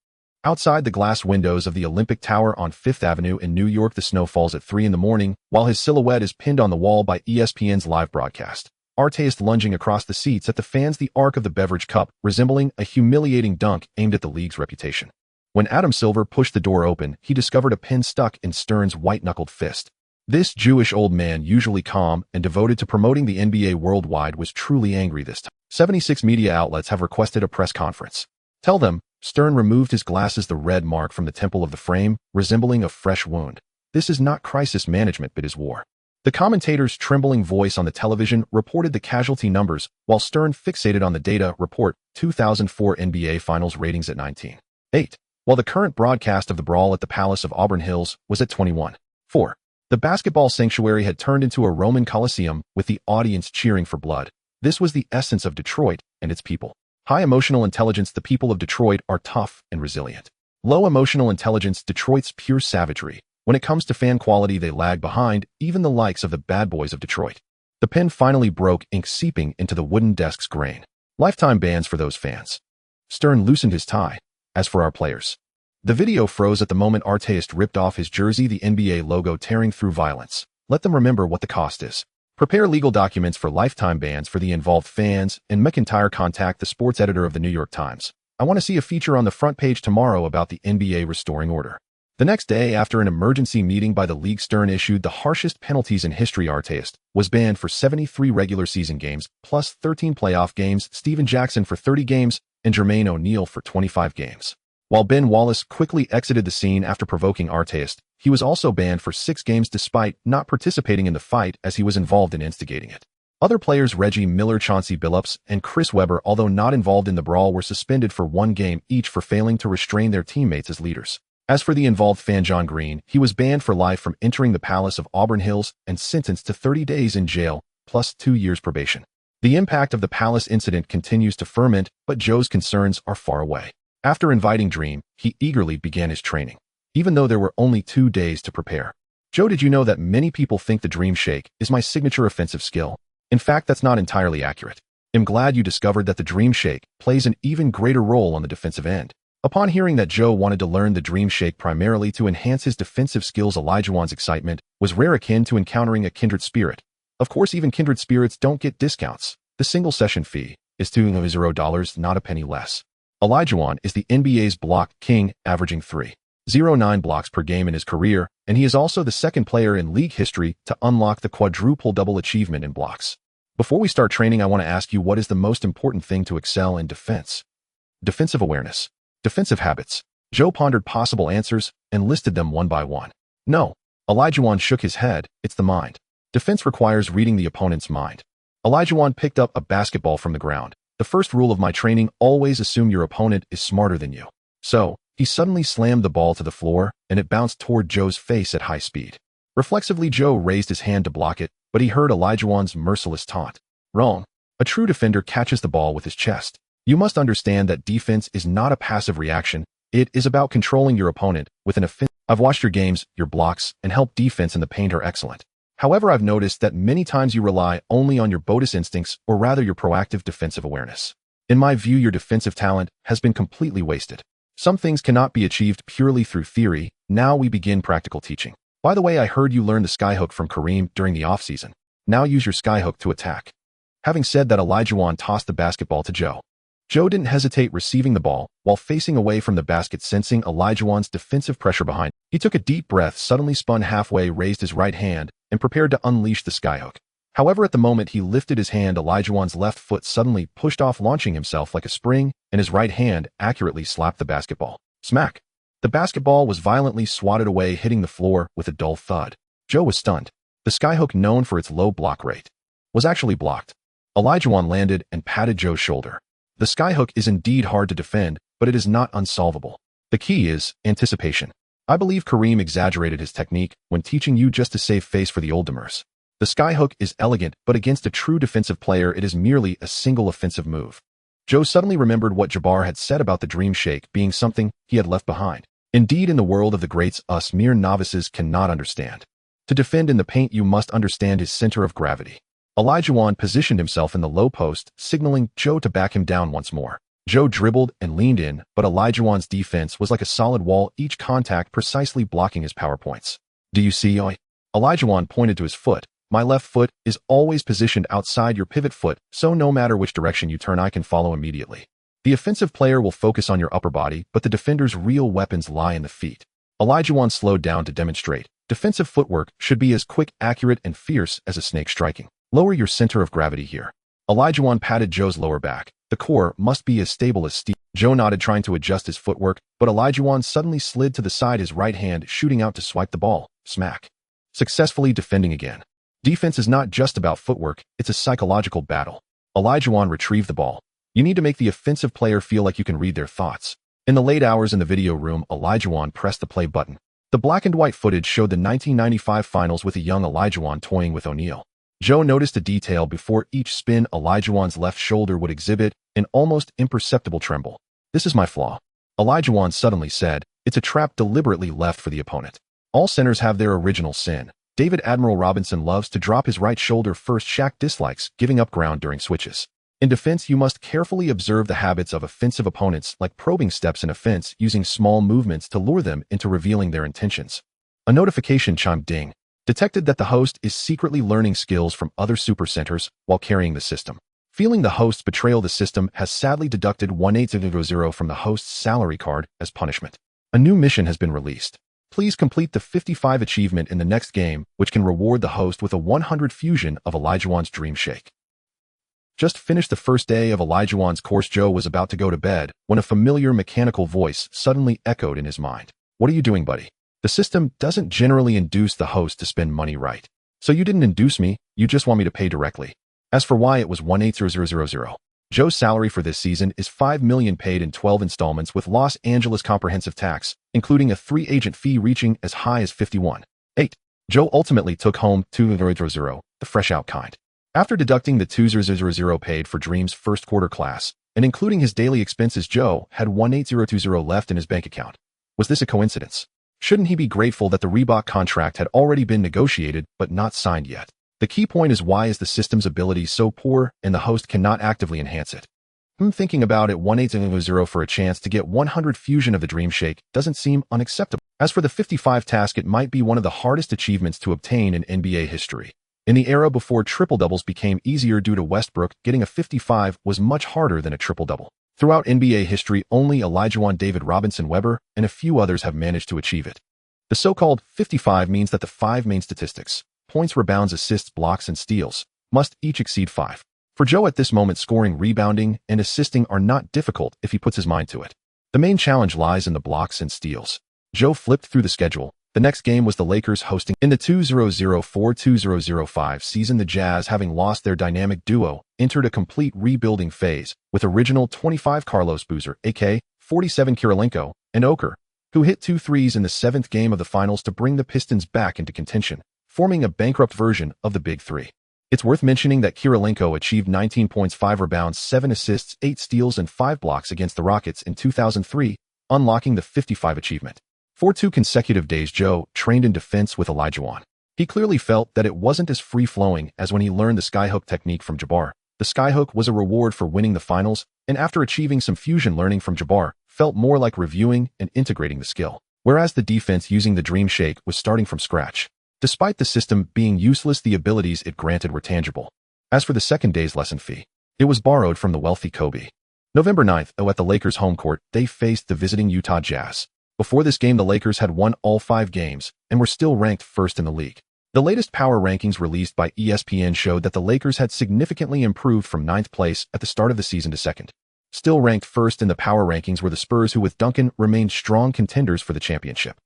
Outside the glass windows of the Olympic Tower on Fifth Avenue in New York, the snow falls at 3 a.m, while his silhouette is pinned on the wall by ESPN's live broadcast. Artist lunging across the seats at the fans, the arc of the beverage cup resembling a humiliating dunk aimed at the league's reputation. When Adam Silver pushed the door open, he discovered a pin stuck in Stern's white-knuckled fist. This Jewish old man, usually calm and devoted to promoting the NBA worldwide, was truly angry this time. 76 media outlets have requested a press conference. Tell them. Stern removed his glasses, the red mark from the temple of the frame, resembling a fresh wound. This is not crisis management, but is war. The commentator's trembling voice on the television reported the casualty numbers, while Stern fixated on the data. Report 2004 NBA Finals ratings at 19.8, while the current broadcast of the brawl at the Palace of Auburn Hills was at 21.4. The basketball sanctuary had turned into a Roman Colosseum, with the audience cheering for blood. This was the essence of Detroit and its people. High emotional intelligence. The people of Detroit are tough and resilient. Low emotional intelligence. Detroit's pure savagery. When it comes to fan quality, they lag behind even the likes of the bad boys of Detroit. The pen finally broke, ink seeping into the wooden desk's grain. Lifetime bans for those fans. Stern loosened his tie. As for our players. The video froze at the moment Artist ripped off his jersey, the NBA logo tearing through violence. Let them remember what the cost is. Prepare legal documents for lifetime bans for the involved fans, and McIntyre contact the sports editor of the New York Times. I want to see a feature on the front page tomorrow about the NBA restoring order. The next day, after an emergency meeting by the league, Stern issued the harshest penalties in history. Artist was banned for 73 regular season games, plus 13 playoff games, Steven Jackson for 30 games, and Jermaine O'Neal for 25 games. While Ben Wallace quickly exited the scene after provoking Artist, he was also banned for 6 games despite not participating in the fight, as he was involved in instigating it. Other players Reggie Miller, Chauncey Billups, and Chris Webber, although not involved in the brawl, were suspended for 1 game each for failing to restrain their teammates as leaders. As for the involved fan John Green, he was banned for life from entering the Palace of Auburn Hills and sentenced to 30 days in jail, plus 2 years probation. The impact of the palace incident continues to ferment, but Joe's concerns are far away. After inviting Dream, he eagerly began his training, even though there were only 2 days to prepare. Joe, did you know that many people think the Dream Shake is my signature offensive skill? In fact, that's not entirely accurate. I'm glad you discovered that the Dream Shake plays an even greater role on the defensive end. Upon hearing that Joe wanted to learn the Dream Shake primarily to enhance his defensive skills, Elijahwan's excitement was rare, akin to encountering a kindred spirit. Of course, even kindred spirits don't get discounts. The single session fee is $2.00, not a penny less. Elijahwan is the NBA's block king, averaging 3.09 blocks per game in his career, and he is also the second player in league history to unlock the quadruple-double achievement in blocks. Before we start training, I want to ask you, what is the most important thing to excel in defense? Defensive awareness. Defensive habits. Joe pondered possible answers and listed them one by one. No. Elijahwan shook his head. It's the mind. Defense requires reading the opponent's mind. Elijahwan picked up a basketball from the ground. The first rule of my training: always assume your opponent is smarter than you. So, he suddenly slammed the ball to the floor, and it bounced toward Joe's face at high speed. Reflexively, Joe raised his hand to block it, but he heard Elijahwan's merciless taunt. Wrong. A true defender catches the ball with his chest. You must understand that defense is not a passive reaction. It is about controlling your opponent with an offensive. I've watched your games, your blocks, and help defense in the paint are excellent. However, I've noticed that many times you rely only on your bonus instincts, or rather your proactive defensive awareness. In my view, your defensive talent has been completely wasted. Some things cannot be achieved purely through theory. Now we begin practical teaching. By the way, I heard you learned the skyhook from Kareem during the offseason. Now use your skyhook to attack. Having said that, Elijahwan tossed the basketball to Joe. Joe didn't hesitate receiving the ball, while facing away from the basket, sensing Elijahwan's defensive pressure behind. He took a deep breath, suddenly spun halfway, raised his right hand, and prepared to unleash the skyhook. However, at the moment he lifted his hand, Elijahwan's left foot suddenly pushed off, launching himself like a spring, and his right hand accurately slapped the basketball. Smack! The basketball was violently swatted away, hitting the floor with a dull thud. Joe was stunned. The skyhook, known for its low block rate, was actually blocked. Elijahwan landed and patted Joe's shoulder. The skyhook is indeed hard to defend, but it is not unsolvable. The key is anticipation. I believe Kareem exaggerated his technique when teaching you just to save face for the oldtimers. The skyhook is elegant, but against a true defensive player, it is merely a single offensive move. Joe suddenly remembered what Jabbar had said about the Dream Shake being something he had left behind. Indeed, in the world of the greats, us mere novices cannot understand. To defend in the paint, you must understand his center of gravity. Elijahwan positioned himself in the low post, signaling Joe to back him down once more. Joe dribbled and leaned in, but Elijahwan's defense was like a solid wall, each contact precisely blocking his power points. Do you see? Elijahwan pointed to his foot. My left foot is always positioned outside your pivot foot, so no matter which direction you turn, I can follow immediately. The offensive player will focus on your upper body, but the defender's real weapons lie in the feet. Elijahwan slowed down to demonstrate. Defensive footwork should be as quick, accurate, and fierce as a snake striking. Lower your center of gravity here. Elijahwan patted Joe's lower back. The core must be as stable as steel. Joe nodded, trying to adjust his footwork, but Elijahwan suddenly slid to the side, his right hand shooting out to swipe the ball. Smack. Successfully defending again. Defense is not just about footwork, it's a psychological battle. Elijahwan retrieved the ball. You need to make the offensive player feel like you can read their thoughts. In the late hours in the video room, Elijahwan pressed the play button. The black and white footage showed the 1995 finals with a young Elijahwan toying with O'Neal. Joe noticed a detail: before each spin, Elijahwan's left shoulder would exhibit an almost imperceptible tremble. This is my flaw, Elijahwan suddenly said. It's a trap deliberately left for the opponent. All centers have their original sin. David Admiral Robinson loves to drop his right shoulder first. Shaq dislikes giving up ground during switches. In defense, you must carefully observe the habits of offensive opponents, like probing steps in offense, using small movements to lure them into revealing their intentions. A notification chimed. Ding. Detected that the host is secretly learning skills from other supercenters while carrying the system. Feeling the host's betrayal, the system has sadly deducted 1800 from the host's salary card as punishment. A new mission has been released. Please complete the 55 achievement in the next game, which can reward the host with a 100 fusion of Elijahwan's Dream Shake. Just finished the first day of Elijahwan's course. Joe was about to go to bed when a familiar mechanical voice suddenly echoed in his mind. What are you doing, buddy? The system doesn't generally induce the host to spend money, right? So you didn't induce me, you just want me to pay directly. As for why, it was 180000. Joe's salary for this season is $5 million, paid in 12 installments with Los Angeles comprehensive tax, including a 3-agent fee reaching as high as $51.8. Joe ultimately took home $200, the fresh out kind. After deducting the $2,000 paid for Dream's first quarter class, and including his daily expenses, Joe had $1,820 left in his bank account. Was this a coincidence? Shouldn't he be grateful that the Reebok contract had already been negotiated but not signed yet? The key point is, why is the system's ability so poor and the host cannot actively enhance it? Thinking about it, 1,820 for a chance to get 100 fusion of the Dream Shake doesn't seem unacceptable. As for the 55 task, it might be one of the hardest achievements to obtain in NBA history. In the era before triple-doubles became easier due to Westbrook, getting a 55 was much harder than a triple-double. Throughout NBA history, only Olajuwon, David Robinson, Weber, and a few others have managed to achieve it. The so-called 55 means that the 5 main statistics, points, rebounds, assists, blocks, and steals, must each exceed 5. For Joe at this moment, scoring, rebounding, and assisting are not difficult if he puts his mind to it. The main challenge lies in the blocks and steals. Joe flipped through the schedule. The next game was the Lakers hosting in the 2004-2005 season. The Jazz, having lost their dynamic duo, entered a complete rebuilding phase with original 25 Carlos Boozer, a.k.a. 47 Kirilenko, and Oker, who hit 2 threes in the 7th game of the finals to bring the Pistons back into contention, forming a bankrupt version of the Big Three. It's worth mentioning that Kirilenko achieved 19 points, 5 rebounds, 7 assists, 8 steals, and 5 blocks against the Rockets in 2003, unlocking the 55 achievement. For 2 consecutive days, Joe trained in defense with Olajuwon. He clearly felt that it wasn't as free-flowing as when he learned the skyhook technique from Jabbar. The skyhook was a reward for winning the finals, and after achieving some fusion learning from Jabbar, felt more like reviewing and integrating the skill. Whereas the defense using the Dream Shake was starting from scratch. Despite the system being useless, the abilities it granted were tangible. As for the second day's lesson fee, it was borrowed from the wealthy Kobe. November 9th, at the Lakers' home court, they faced the visiting Utah Jazz. Before this game, the Lakers had won all 5 games and were still ranked first in the league. The latest power rankings released by ESPN showed that the Lakers had significantly improved from 9th place at the start of the season to 2nd. Still ranked first in the power rankings were the Spurs, who with Duncan remained strong contenders for the championship.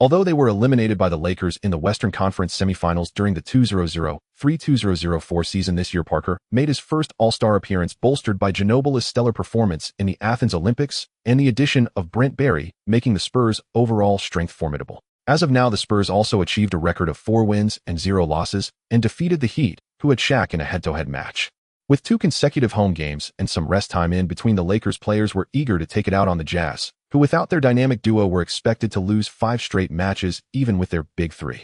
Although they were eliminated by the Lakers in the Western Conference semifinals during the 2003-2004 season, this year Parker made his first All-Star appearance, bolstered by Ginobili's stellar performance in the Athens Olympics and the addition of Brent Barry, making the Spurs' overall strength formidable. As of now, the Spurs also achieved a record of 4 wins and 0 losses and defeated the Heat, who had Shaq in a head-to-head match. With 2 consecutive home games and some rest time in between, the Lakers players were eager to take it out on the Jazz, who without their dynamic duo were expected to lose 5 straight matches even with their Big Three.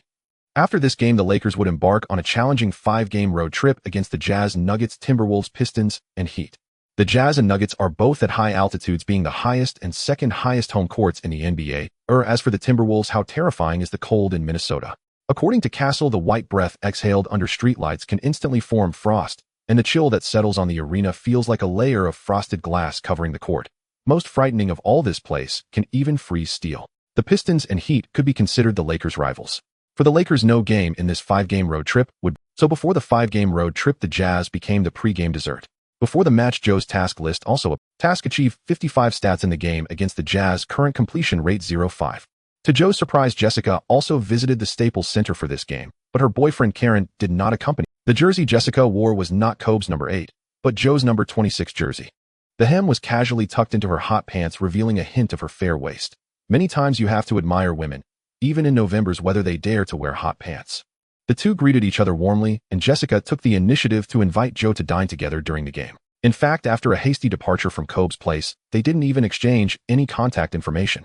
After this game, the Lakers would embark on a challenging 5-game road trip against the Jazz, Nuggets, Timberwolves, Pistons, and Heat. The Jazz and Nuggets are both at high altitudes, being the highest and second highest home courts in the NBA. As for the Timberwolves, how terrifying is the cold in Minnesota? According to Castle, the white breath exhaled under streetlights can instantly form frost, and the chill that settles on the arena feels like a layer of frosted glass covering the court. Most frightening of all, this place can even freeze steel. The Pistons and Heat could be considered the Lakers' rivals. For the Lakers, no game in this 5-game road trip would. So before the 5-game road trip, the Jazz became the pre-game dessert. Before the match, Joe's task list also a task achieved 55 stats in the game against the Jazz, current completion rate 0.5. To Joe's surprise, Jessica also visited the Staples Center for this game, but her boyfriend Karen did not accompany. The jersey Jessica wore was not Kobe's number 8, but Joe's number 26 jersey. The hem was casually tucked into her hot pants, revealing a hint of her fair waist. Many times you have to admire women, even in November's weather, they dare to wear hot pants. The two greeted each other warmly, and Jessica took the initiative to invite Joe to dine together during the game. In fact, after a hasty departure from Kobe's place, they didn't even exchange any contact information.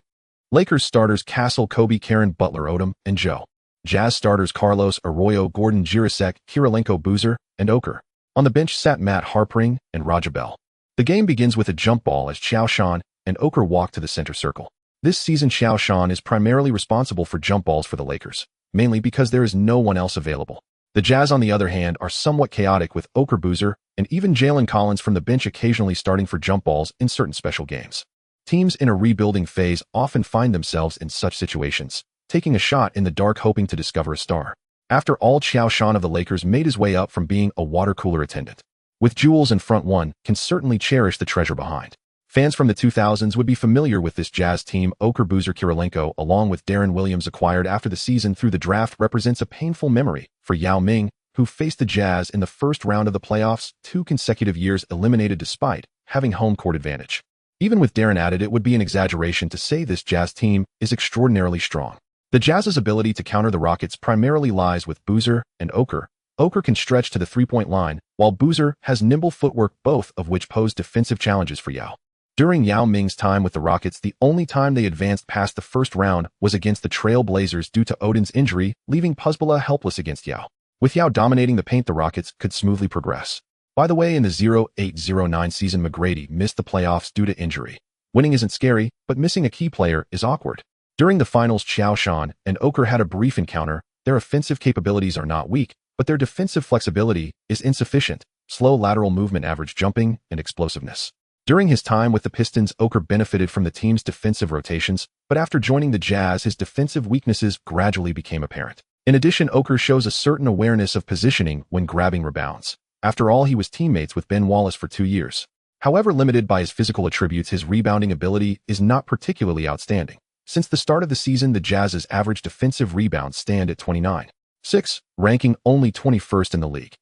Lakers starters Castle, Kobe, Karen, Butler, Odom, and Joe. Jazz starters Carlos, Arroyo, Gordon, Jirasek, Kirilenko, Boozer, and Oker. On the bench sat Matt Harpring and Raja Bell. The game begins with a jump ball as Qiao Shan and Oker walk to the center circle. This season, Qiao Shan is primarily responsible for jump balls for the Lakers, mainly because there is no one else available. The Jazz, on the other hand, are somewhat chaotic, with Oker, Boozer, and even Jalen Collins from the bench occasionally starting for jump balls in certain special games. Teams in a rebuilding phase often find themselves in such situations, taking a shot in the dark hoping to discover a star. After all, Qiao Shan of the Lakers made his way up from being a water cooler attendant. With jewels in front, one can certainly cherish the treasure behind. Fans from the 2000s would be familiar with this Jazz team. Oker, Boozer, Kirilenko, along with Darren Williams, acquired after the season through the draft, represents a painful memory for Yao Ming, who faced the Jazz in the first round of the playoffs, 2 consecutive years eliminated despite having home court advantage. Even with Darren added, it would be an exaggeration to say this Jazz team is extraordinarily strong. The Jazz's ability to counter the Rockets primarily lies with Boozer and Oker. Oker can stretch to the 3-point line, while Boozer has nimble footwork, both of which pose defensive challenges for Yao. During Yao Ming's time with the Rockets, the only time they advanced past the first round was against the Trail Blazers due to Odin's injury, leaving Puzzbala helpless against Yao. With Yao dominating the paint, the Rockets could smoothly progress. By the way, in the 08-09 season, McGrady missed the playoffs due to injury. Winning isn't scary, but missing a key player is awkward. During the finals, Qiao Shan and Oker had a brief encounter. Their offensive capabilities are not weak, but their defensive flexibility is insufficient. Slow lateral movement, average jumping, and explosiveness. During his time with the Pistons, Oker benefited from the team's defensive rotations, but after joining the Jazz, his defensive weaknesses gradually became apparent. In addition, Oker shows a certain awareness of positioning when grabbing rebounds. After all, he was teammates with Ben Wallace for 2 years. However limited by his physical attributes, his rebounding ability is not particularly outstanding. Since the start of the season, the Jazz's average defensive rebounds stand at 29.6, ranking only 21st in the league.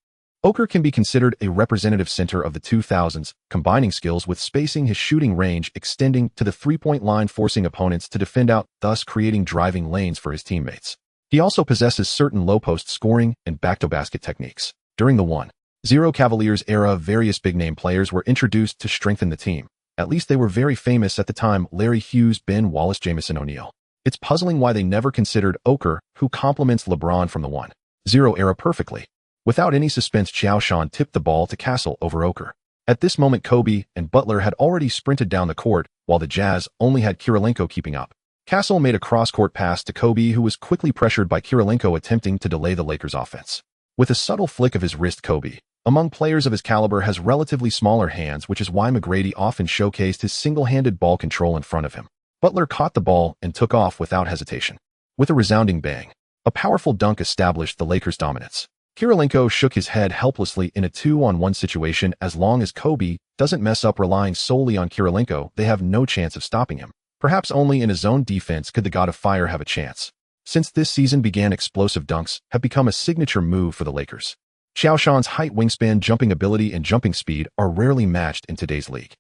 Oker can be considered a representative center of the 2000s, combining skills with spacing, his shooting range extending to the three-point line, forcing opponents to defend out, thus creating driving lanes for his teammates. He also possesses certain low-post scoring and back-to-basket techniques. During the 1-0 Cavaliers era, various big-name players were introduced to strengthen the team. At least they were very famous at the time: Larry Hughes, Ben Wallace, Jamison O'Neal. It's puzzling why they never considered Oker, who complements LeBron from the 1-0 era perfectly. Without any suspense, Qiao Shan tipped the ball to Castle over Oker. At this moment, Kobe and Butler had already sprinted down the court, while the Jazz only had Kirilenko keeping up. Castle made a cross-court pass to Kobe, who was quickly pressured by Kirilenko, attempting to delay the Lakers' offense. With a subtle flick of his wrist, Kobe, among players of his caliber, has relatively smaller hands, which is why McGrady often showcased his single-handed ball control in front of him. Butler caught the ball and took off without hesitation. With a resounding bang, a powerful dunk established the Lakers' dominance. Kirilenko shook his head helplessly in a 2-on-1 situation. As long as Kobe doesn't mess up relying solely on Kirilenko, they have no chance of stopping him. Perhaps only in a zone defense could the God of Fire have a chance. Since this season began, explosive dunks have become a signature move for the Lakers. Qiao Shan's height, wingspan, jumping ability, and jumping speed are rarely matched in today's league.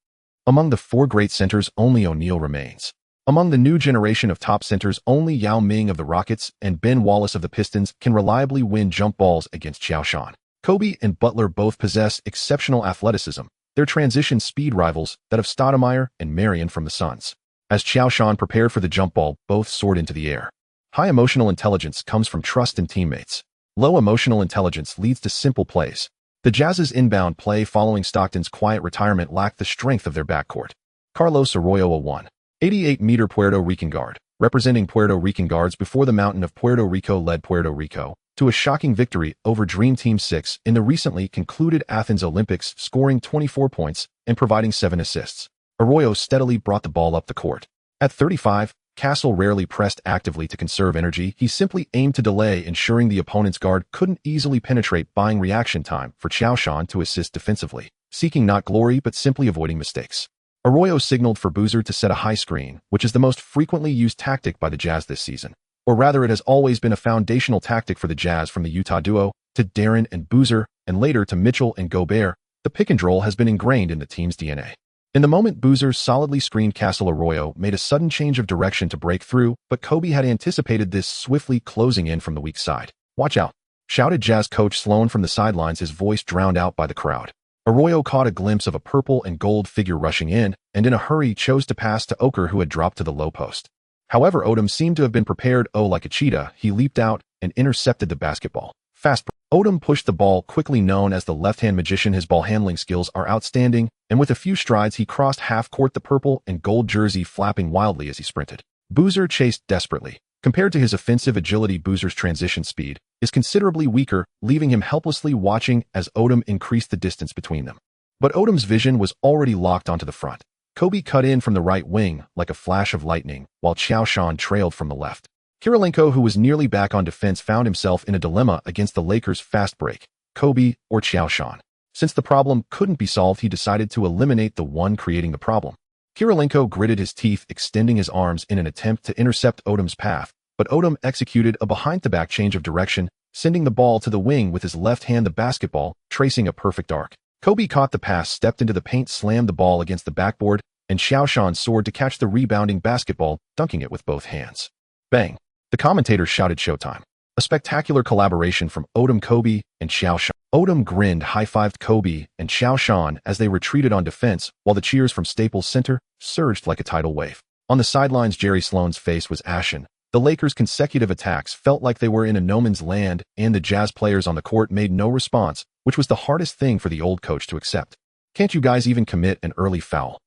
Among the 4 great centers, only O'Neal remains. Among the new generation of top centers, only Yao Ming of the Rockets and Ben Wallace of the Pistons can reliably win jump balls against Qiao Shan. Kobe and Butler both possess exceptional athleticism. They're transition speed rivals that of Stoudemire and Marion from the Suns. As Qiao Shan prepared for the jump ball, both soared into the air. High emotional intelligence comes from trust in teammates. Low emotional intelligence leads to simple plays. The Jazz's inbound play following Stockton's quiet retirement lacked the strength of their backcourt. Carlos Arroyo, a 1.88-meter Puerto Rican guard, representing Puerto Rican guards before the mountain of Puerto Rico, led Puerto Rico to a shocking victory over Dream Team 6 in the recently concluded Athens Olympics, scoring 24 points and providing 7 assists. Arroyo steadily brought the ball up the court. At 35, Castle rarely pressed actively to conserve energy. He simply aimed to delay, ensuring the opponent's guard couldn't easily penetrate, buying reaction time for Qiao Shan to assist defensively, seeking not glory but simply avoiding mistakes. Arroyo signaled for Boozer to set a high screen, which is the most frequently used tactic by the Jazz this season. Or rather, it has always been a foundational tactic for the Jazz, from the Utah duo to Darren and Boozer, and later to Mitchell and Gobert. The pick and roll has been ingrained in the team's DNA. In the moment Boozer solidly screened Castle, Arroyo made a sudden change of direction to break through, but Kobe had anticipated this, swiftly closing in from the weak side. "Watch out!" shouted Jazz coach Sloan from the sidelines, his voice drowned out by the crowd. Arroyo caught a glimpse of a purple and gold figure rushing in, and in a hurry chose to pass to Oker, who had dropped to the low post. However, Odom seemed to have been prepared. Like a cheetah, he leaped out and intercepted the basketball. Fast. Odom pushed the ball, quickly known as the left-hand magician. His ball handling skills are outstanding, and with a few strides he crossed half-court, the purple and gold jersey flapping wildly as he sprinted. Boozer chased desperately. Compared to his offensive agility, Boozer's transition speed is considerably weaker, leaving him helplessly watching as Odom increased the distance between them. But Odom's vision was already locked onto the front. Kobe cut in from the right wing like a flash of lightning, while Qiao Shan trailed from the left. Kirilenko, who was nearly back on defense, found himself in a dilemma against the Lakers' fast break: Kobe or Qiao Shan. Since the problem couldn't be solved, he decided to eliminate the one creating the problem. Kirilenko gritted his teeth, extending his arms in an attempt to intercept Odom's path, but Odom executed a behind-the-back change of direction, sending the ball to the wing with his left hand, the basketball tracing a perfect arc. Kobe caught the pass, stepped into the paint, slammed the ball against the backboard, and Qiao Shan soared to catch the rebounding basketball, dunking it with both hands. Bang! The commentators shouted, "Showtime." A spectacular collaboration from Odom, Kobe, and Qiao Shan. Odom grinned, high-fived Kobe and Qiao Shan as they retreated on defense, while the cheers from Staples Center surged like a tidal wave. On the sidelines, Jerry Sloan's face was ashen. The Lakers' consecutive attacks felt like they were in a no man's land, and the Jazz players on the court made no response, which was the hardest thing for the old coach to accept. Can't you guys even commit an early foul?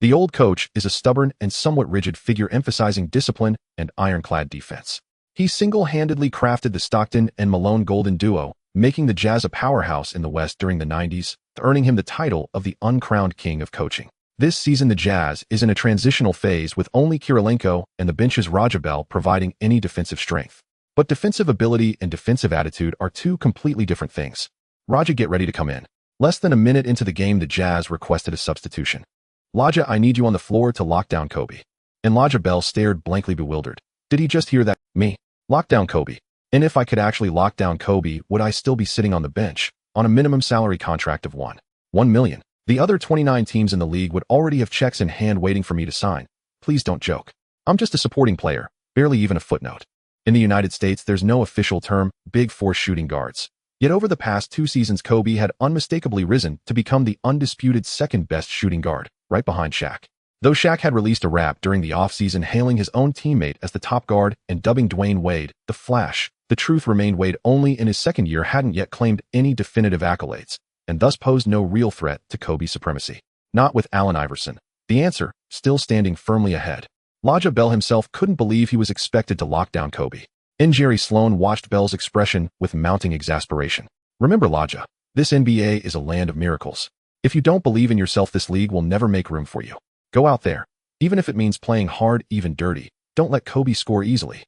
The old coach is a stubborn and somewhat rigid figure emphasizing discipline and ironclad defense. He single-handedly crafted the Stockton and Malone Golden duo, making the Jazz a powerhouse in the West during the 90s, earning him the title of the uncrowned king of coaching. This season, the Jazz is in a transitional phase with only Kirilenko and the bench's Raja Bell providing any defensive strength. But defensive ability and defensive attitude are two completely different things. Raja, get ready to come in. Less than a minute into the game, the Jazz requested a substitution. Raja, I need you on the floor to lock down Kobe. And Raja Bell stared blankly, bewildered. Did he just hear that? Me? Lock down Kobe. And if I could actually lock down Kobe, would I still be sitting on the bench on a minimum salary contract of $1 million? The other 29 teams in the league would already have checks in hand waiting for me to sign. Please don't joke. I'm just a supporting player, barely even a footnote. In the United States, there's no official term, big four shooting guards. Yet over the past 2 seasons, Kobe had unmistakably risen to become the undisputed second-best shooting guard, right behind Shaq. Though Shaq had released a rap during the offseason hailing his own teammate as the top guard and dubbing Dwayne Wade the Flash, the truth remained Wade only in his second year hadn't yet claimed any definitive accolades, and thus posed no real threat to Kobe's supremacy. Not with Allen Iverson. The answer, still standing firmly ahead. Raja Bell himself couldn't believe he was expected to lock down Kobe. And Jerry Sloan watched Bell's expression with mounting exasperation. Remember, Raja, this NBA is a land of miracles. If you don't believe in yourself, this league will never make room for you. Go out there. Even if it means playing hard, even dirty, don't let Kobe score easily.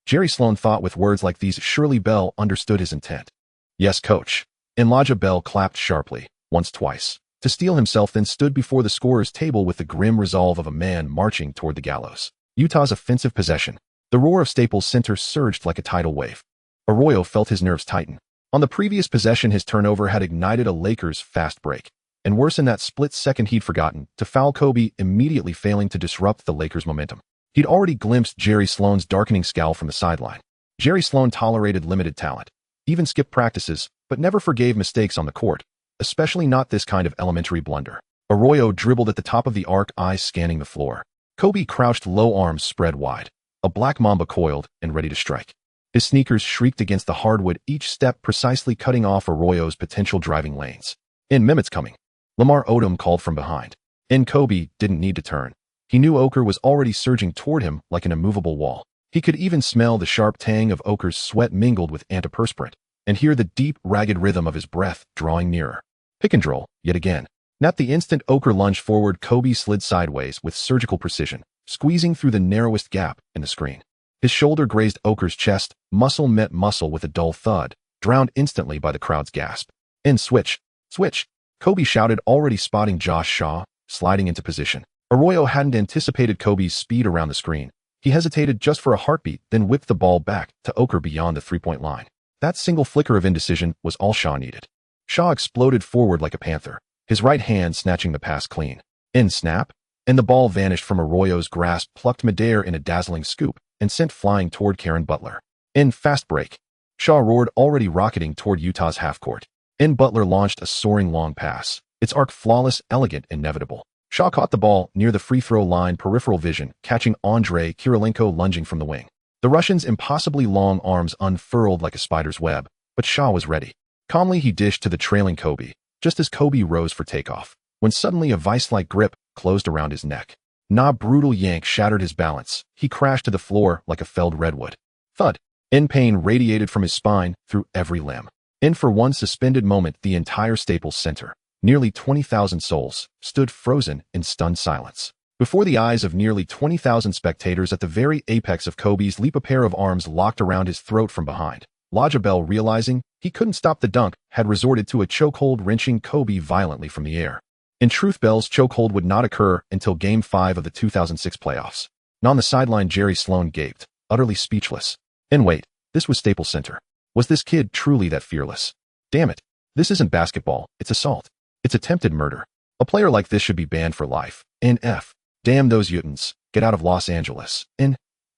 Jerry Sloan thought with words like these, surely Bell understood his intent. Yes, coach. And Raja Bell clapped sharply, once, twice, to steel himself, then stood before the scorer's table with the grim resolve of a man marching toward the gallows. Utah's offensive possession. The roar of Staples Center surged like a tidal wave. Arroyo felt his nerves tighten. On the previous possession, his turnover had ignited a Lakers fast break. And worse, in that split second, he'd forgotten to foul Kobe, immediately failing to disrupt the Lakers' momentum. He'd already glimpsed Jerry Sloan's darkening scowl from the sideline. Jerry Sloan tolerated limited talent, even skipped practices, but never forgave mistakes on the court, especially not this kind of elementary blunder. Arroyo dribbled at the top of the arc, eyes scanning the floor. Kobe crouched low, arms spread wide. A black mamba coiled and ready to strike. His sneakers shrieked against the hardwood, each step precisely cutting off Arroyo's potential driving lanes. In Mehmet's coming. Lamar Odom called from behind. And Kobe didn't need to turn. He knew Oker was already surging toward him like an immovable wall. He could even smell the sharp tang of Oker's sweat mingled with antiperspirant, and hear the deep, ragged rhythm of his breath drawing nearer. Pick and roll, yet again. At the instant Oker lunged forward, Kobe slid sideways with surgical precision, squeezing through the narrowest gap in the screen. His shoulder grazed Oker's chest, muscle met muscle with a dull thud, drowned instantly by the crowd's gasp. In switch. Switch. Kobe shouted, already spotting Josh Shaw, sliding into position. Arroyo hadn't anticipated Kobe's speed around the screen. He hesitated just for a heartbeat, then whipped the ball back to Oker beyond the three-point line. That single flicker of indecision was all Shaw needed. Shaw exploded forward like a panther, his right hand snatching the pass clean. In snap, and the ball vanished from Arroyo's grasp, plucked midair in a dazzling scoop, and sent flying toward Karen Butler. In fast break. Shaw roared, already rocketing toward Utah's half-court. In Butler launched a soaring long pass, its arc flawless, elegant, inevitable. Shaw caught the ball near the free-throw line, peripheral vision, catching Andrei Kirilenko lunging from the wing. The Russian's impossibly long arms unfurled like a spider's web, but Shaw was ready. Calmly he dished to the trailing Kobe, just as Kobe rose for takeoff, when suddenly a vice-like grip closed around his neck. A brutal yank shattered his balance. He crashed to the floor like a felled redwood. Thud. In pain radiated from his spine through every limb. And for one suspended moment, the entire Staples Center, nearly 20,000 souls, stood frozen in stunned silence. Before the eyes of nearly 20,000 spectators, at the very apex of Kobe's leap, a pair of arms locked around his throat from behind. Raja Bell, realizing he couldn't stop the dunk, had resorted to a chokehold, wrenching Kobe violently from the air. In truth, Bell's chokehold would not occur until Game 5 of the 2006 playoffs. And on the sideline, Jerry Sloan gaped, utterly speechless. And wait, this was Staples Center. Was this kid truly that fearless? Damn it. This isn't basketball, it's assault. It's attempted murder. A player like this should be banned for life. NF. Damn those Utahns. Get out of Los Angeles. And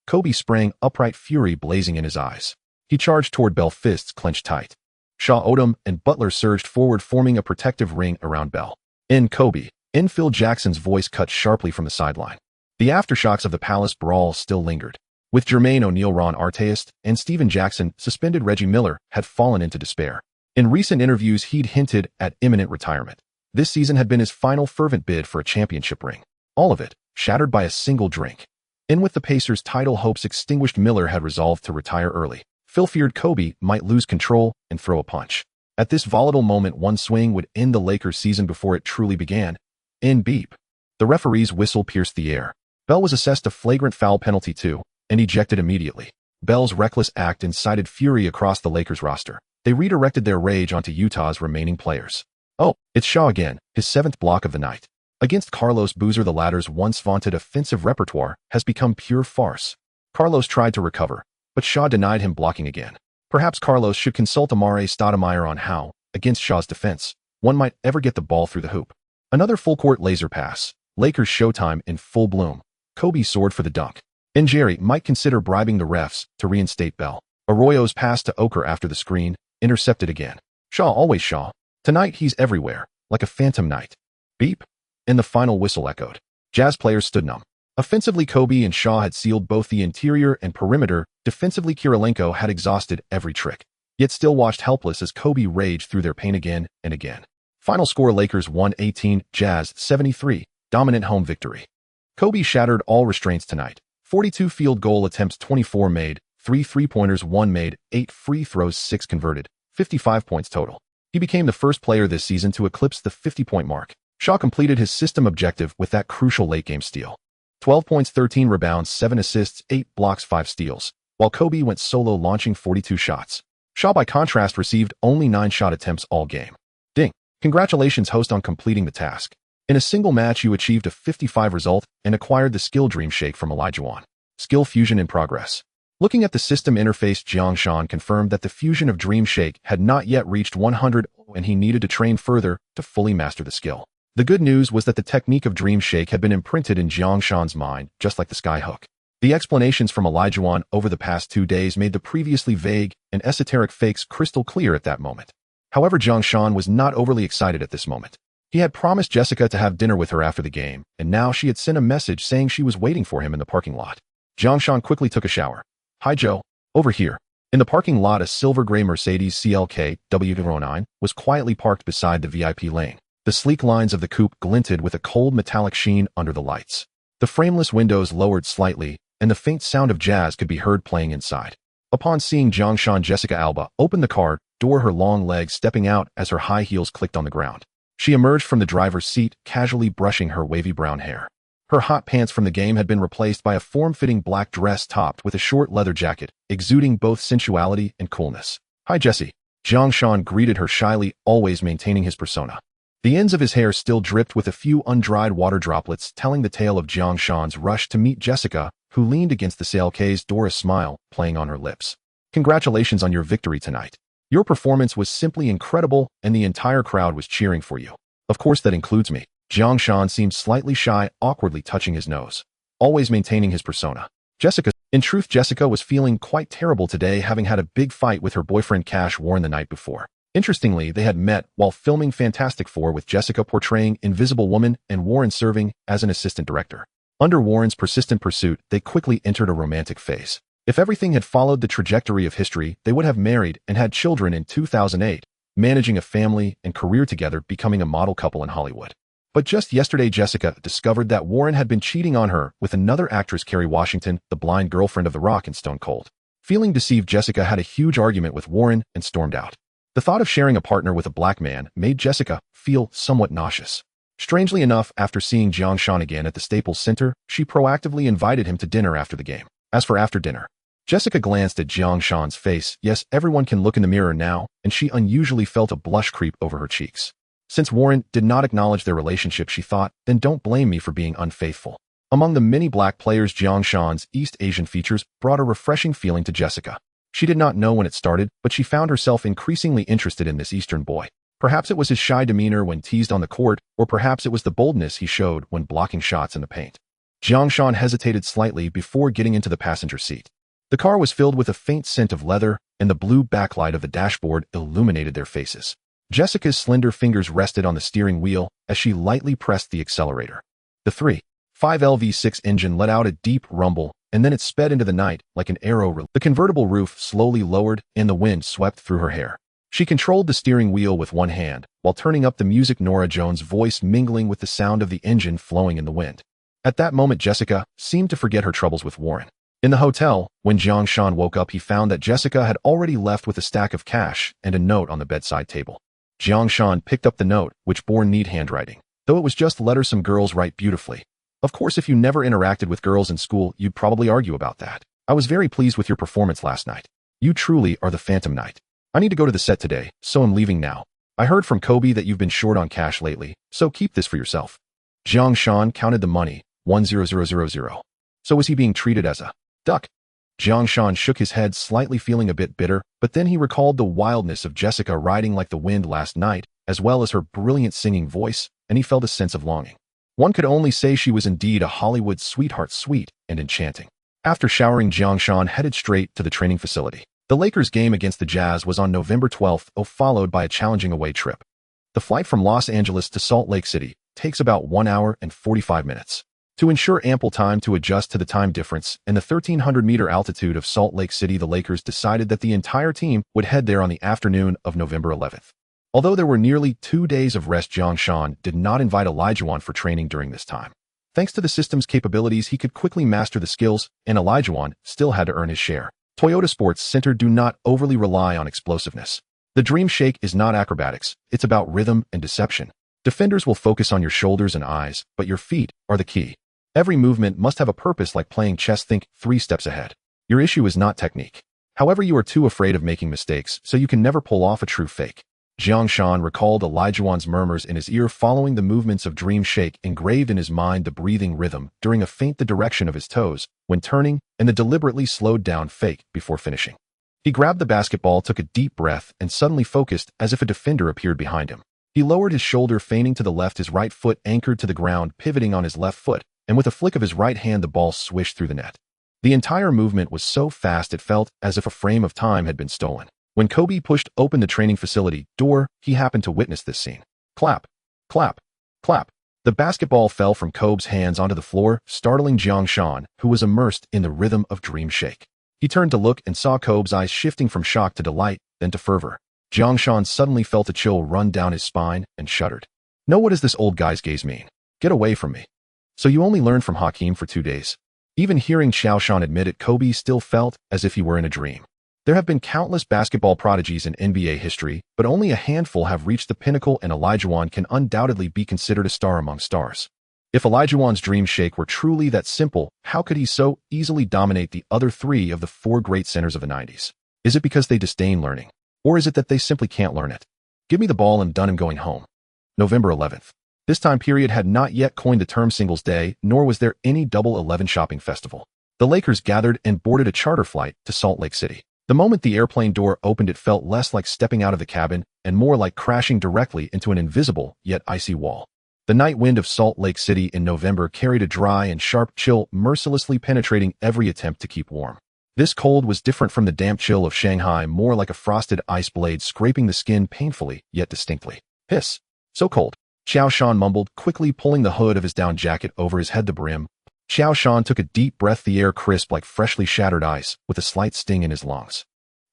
Kobe sprang upright, fury blazing in his eyes. He charged toward Bell, fists clenched tight. Shaw, Odom, and Butler surged forward, forming a protective ring around Bell. Kobe. Phil Jackson's voice cut sharply from the sideline. The aftershocks of the Palace brawl still lingered. With Jermaine O'Neal, Ron Artest, and Steven Jackson suspended, Reggie Miller had fallen into despair. In recent interviews, he'd hinted at imminent retirement. This season had been his final fervent bid for a championship ring. All of it shattered by a single drink. With the Pacers' title hopes extinguished, Miller had resolved to retire early. Phil feared Kobe might lose control and throw a punch. At this volatile moment, one swing would end the Lakers' season before it truly began. Beep. The referee's whistle pierced the air. Bell was assessed a flagrant foul penalty too, and ejected immediately. Bell's reckless act incited fury across the Lakers roster. They redirected their rage onto Utah's remaining players. Oh, it's Shaw again, his 7th block of the night. Against Carlos Boozer, the latter's once vaunted offensive repertoire has become pure farce. Carlos tried to recover, but Shaw denied him blocking again. Perhaps Carlos should consult Amare Stoudemire on how, against Shaw's defense, one might ever get the ball through the hoop. Another full-court laser pass. Lakers showtime in full bloom. Kobe soared for the dunk. Jerry might consider bribing the refs to reinstate Bell. Arroyo's pass to Oker after the screen, intercepted again. Shaw, always Shaw. Tonight he's everywhere, like a phantom knight. Beep. The final whistle echoed. Jazz players stood numb. Offensively, Kobe and Shaw had sealed both the interior and perimeter. Defensively, Kirilenko had exhausted every trick, yet still watched helpless as Kobe raged through their paint again and again. Final score: Lakers 118, Jazz 73, dominant home victory. Kobe shattered all restraints tonight. 42 field goal attempts, 24 made, 3 three-pointers, 1 made, 8 free throws, 6 converted, 55 points total. He became the first player this season to eclipse the 50-point mark. Shaw completed his system objective with that crucial late-game steal. 12 points, 13 rebounds, 7 assists, 8 blocks, 5 steals, while Kobe went solo, launching 42 shots. Shaw, by contrast, received only 9 shot attempts all game. Ding. Congratulations, host, on completing the task. In a single match, you achieved a 55 result and acquired the skill Dream Shake from Olajuwon. Skill fusion in progress. Looking at the system interface, Qiao Shan confirmed that the fusion of Dream Shake had not yet reached 100 and he needed to train further to fully master the skill. The good news was that the technique of Dream Shake had been imprinted in Qiao Shan's mind, just like the skyhook. The explanations from Olajuwon over the past 2 days made the previously vague and esoteric fakes crystal clear at that moment. However, Qiao Shan was not overly excited at this moment. He had promised Jessica to have dinner with her after the game, and now she had sent a message saying she was waiting for him in the parking lot. Qiao Shan quickly took a shower. Hi, Joe. Over here. In the parking lot, a silver-gray Mercedes CLK W09 was quietly parked beside the VIP lane. The sleek lines of the coupe glinted with a cold metallic sheen under the lights. The frameless windows lowered slightly, and the faint sound of jazz could be heard playing inside. Upon seeing Qiao Shan, Jessica Alba opened the car door, her long legs stepping out as her high heels clicked on the ground. She emerged from the driver's seat, casually brushing her wavy brown hair. Her hot pants from the game had been replaced by a form-fitting black dress topped with a short leather jacket, exuding both sensuality and coolness. Hi, Jessie. Qiao Shan greeted her shyly, always maintaining his persona. The ends of his hair still dripped with a few undried water droplets, telling the tale of Qiao Shan's rush to meet Jessica, who leaned against the CLK's door, a smile playing on her lips. Congratulations on your victory tonight. Your performance was simply incredible, and the entire crowd was cheering for you. Of course, that includes me. Qiao Shan seemed slightly shy, awkwardly touching his nose, always maintaining his persona. In truth, Jessica was feeling quite terrible today, having had a big fight with her boyfriend Cash Warren the night before. Interestingly, they had met while filming Fantastic Four, with Jessica portraying Invisible Woman and Warren serving as an assistant director. Under Warren's persistent pursuit, they quickly entered a romantic phase. If everything had followed the trajectory of history, they would have married and had children in 2008, managing a family and career together, becoming a model couple in Hollywood. But just yesterday, Jessica discovered that Warren had been cheating on her with another actress, Kerry Washington, the blind girlfriend of The Rock and Stone Cold. Feeling deceived, Jessica had a huge argument with Warren and stormed out. The thought of sharing a partner with a black man made Jessica feel somewhat nauseous. Strangely enough, after seeing Qiao Shan again at the Staples Center, she proactively invited him to dinner after the game. As for after dinner, Jessica glanced at Qiao Shan's face. Yes, everyone can look in the mirror now, and she unusually felt a blush creep over her cheeks. Since Warren did not acknowledge their relationship, she thought, then don't blame me for being unfaithful. Among the many black players, Qiao Shan's East Asian features brought a refreshing feeling to Jessica. She did not know when it started, but she found herself increasingly interested in this Eastern boy. Perhaps it was his shy demeanor when teased on the court, or perhaps it was the boldness he showed when blocking shots in the paint. Qiao Shan hesitated slightly before getting into the passenger seat. The car was filled with a faint scent of leather, and the blue backlight of the dashboard illuminated their faces. Jessica's slender fingers rested on the steering wheel as she lightly pressed the accelerator. The 3.5 LV6 engine let out a deep rumble, and then it sped into the night like an arrow. The convertible roof slowly lowered, and the wind swept through her hair. She controlled the steering wheel with one hand, while turning up the music, Norah Jones' voice mingling with the sound of the engine flowing in the wind. At that moment, Jessica seemed to forget her troubles with Warren. In the hotel, when Qiao Shan woke up, he found that Jessica had already left with a stack of cash and a note on the bedside table. Qiao Shan picked up the note, which bore neat handwriting, though it was just letters some girls write beautifully. Of course, if you never interacted with girls in school, you'd probably argue about that. I was very pleased with your performance last night. You truly are the Phantom Knight. I need to go to the set today, so I'm leaving now. I heard from Kobe that you've been short on cash lately, so keep this for yourself. Qiao Shan counted the money, 10000. So was he being treated as a duck? Qiao Shan shook his head, slightly feeling a bit bitter, but then he recalled the wildness of Jessica riding like the wind last night, as well as her brilliant singing voice, and he felt a sense of longing. One could only say she was indeed a Hollywood sweetheart, sweet and enchanting. After showering, Qiao Shan headed straight to the training facility. The Lakers game against the Jazz was on November 12th, followed by a challenging away trip. The flight from Los Angeles to Salt Lake City takes about 1 hour and 45 minutes. To ensure ample time to adjust to the time difference and the 1,300-meter altitude of Salt Lake City, the Lakers decided that the entire team would head there on the afternoon of November 11th. Although there were nearly 2 days of rest, Qiao Shan did not invite Elijah for training during this time. Thanks to the system's capabilities, he could quickly master the skills, and Elijah still had to earn his share. Toyota Sports Center do not overly rely on explosiveness. The Dream Shake is not acrobatics, it's about rhythm and deception. Defenders will focus on your shoulders and eyes, but your feet are the key. Every movement must have a purpose, like playing chess. Think 3 steps ahead. Your issue is not technique. However, you are too afraid of making mistakes, so you can never pull off a true fake. Qiao Shan recalled Elijah's murmurs in his ear following the movements of Dream Shake, engraved in his mind the breathing rhythm during a feint, the direction of his toes when turning, and the deliberately slowed down fake before finishing. He grabbed the basketball, took a deep breath, and suddenly focused as if a defender appeared behind him. He lowered his shoulder, feigning to the left, his right foot anchored to the ground, pivoting on his left foot, and with a flick of his right hand the ball swished through the net. The entire movement was so fast it felt as if a frame of time had been stolen. When Kobe pushed open the training facility door, he happened to witness this scene. Clap, clap, clap. The basketball fell from Kobe's hands onto the floor, startling Qiao Shan, who was immersed in the rhythm of Dream Shake. He turned to look and saw Kobe's eyes shifting from shock to delight, then to fervor. Qiao Shan suddenly felt a chill run down his spine and shuddered. No, what does this old guy's gaze mean? Get away from me. So you only learned from Hakeem for 2 days? Even hearing Qiao Shan admit it, Kobe still felt as if he were in a dream. There have been countless basketball prodigies in NBA history, but only a handful have reached the pinnacle, and Elijah can undoubtedly be considered a star among stars. If Elijah's Dream Shake were truly that simple, how could he so easily dominate the other 3 of the 4 great centers of the 90s? Is it because they disdain learning? Or is it that they simply can't learn it? Give me the ball and done, I'm going home. November 11th. This time period had not yet coined the term Singles Day, nor was there any Double 11 shopping festival. The Lakers gathered and boarded a charter flight to Salt Lake City. The moment the airplane door opened, it felt less like stepping out of the cabin and more like crashing directly into an invisible yet icy wall. The night wind of Salt Lake City in November carried a dry and sharp chill, mercilessly penetrating every attempt to keep warm. This cold was different from the damp chill of Shanghai, more like a frosted ice blade scraping the skin painfully yet distinctly. Hiss. So cold. Qiao Shan mumbled, quickly pulling the hood of his down jacket over his head. The brim. Qiao Shan took a deep breath, the air crisp like freshly shattered ice, with a slight sting in his lungs.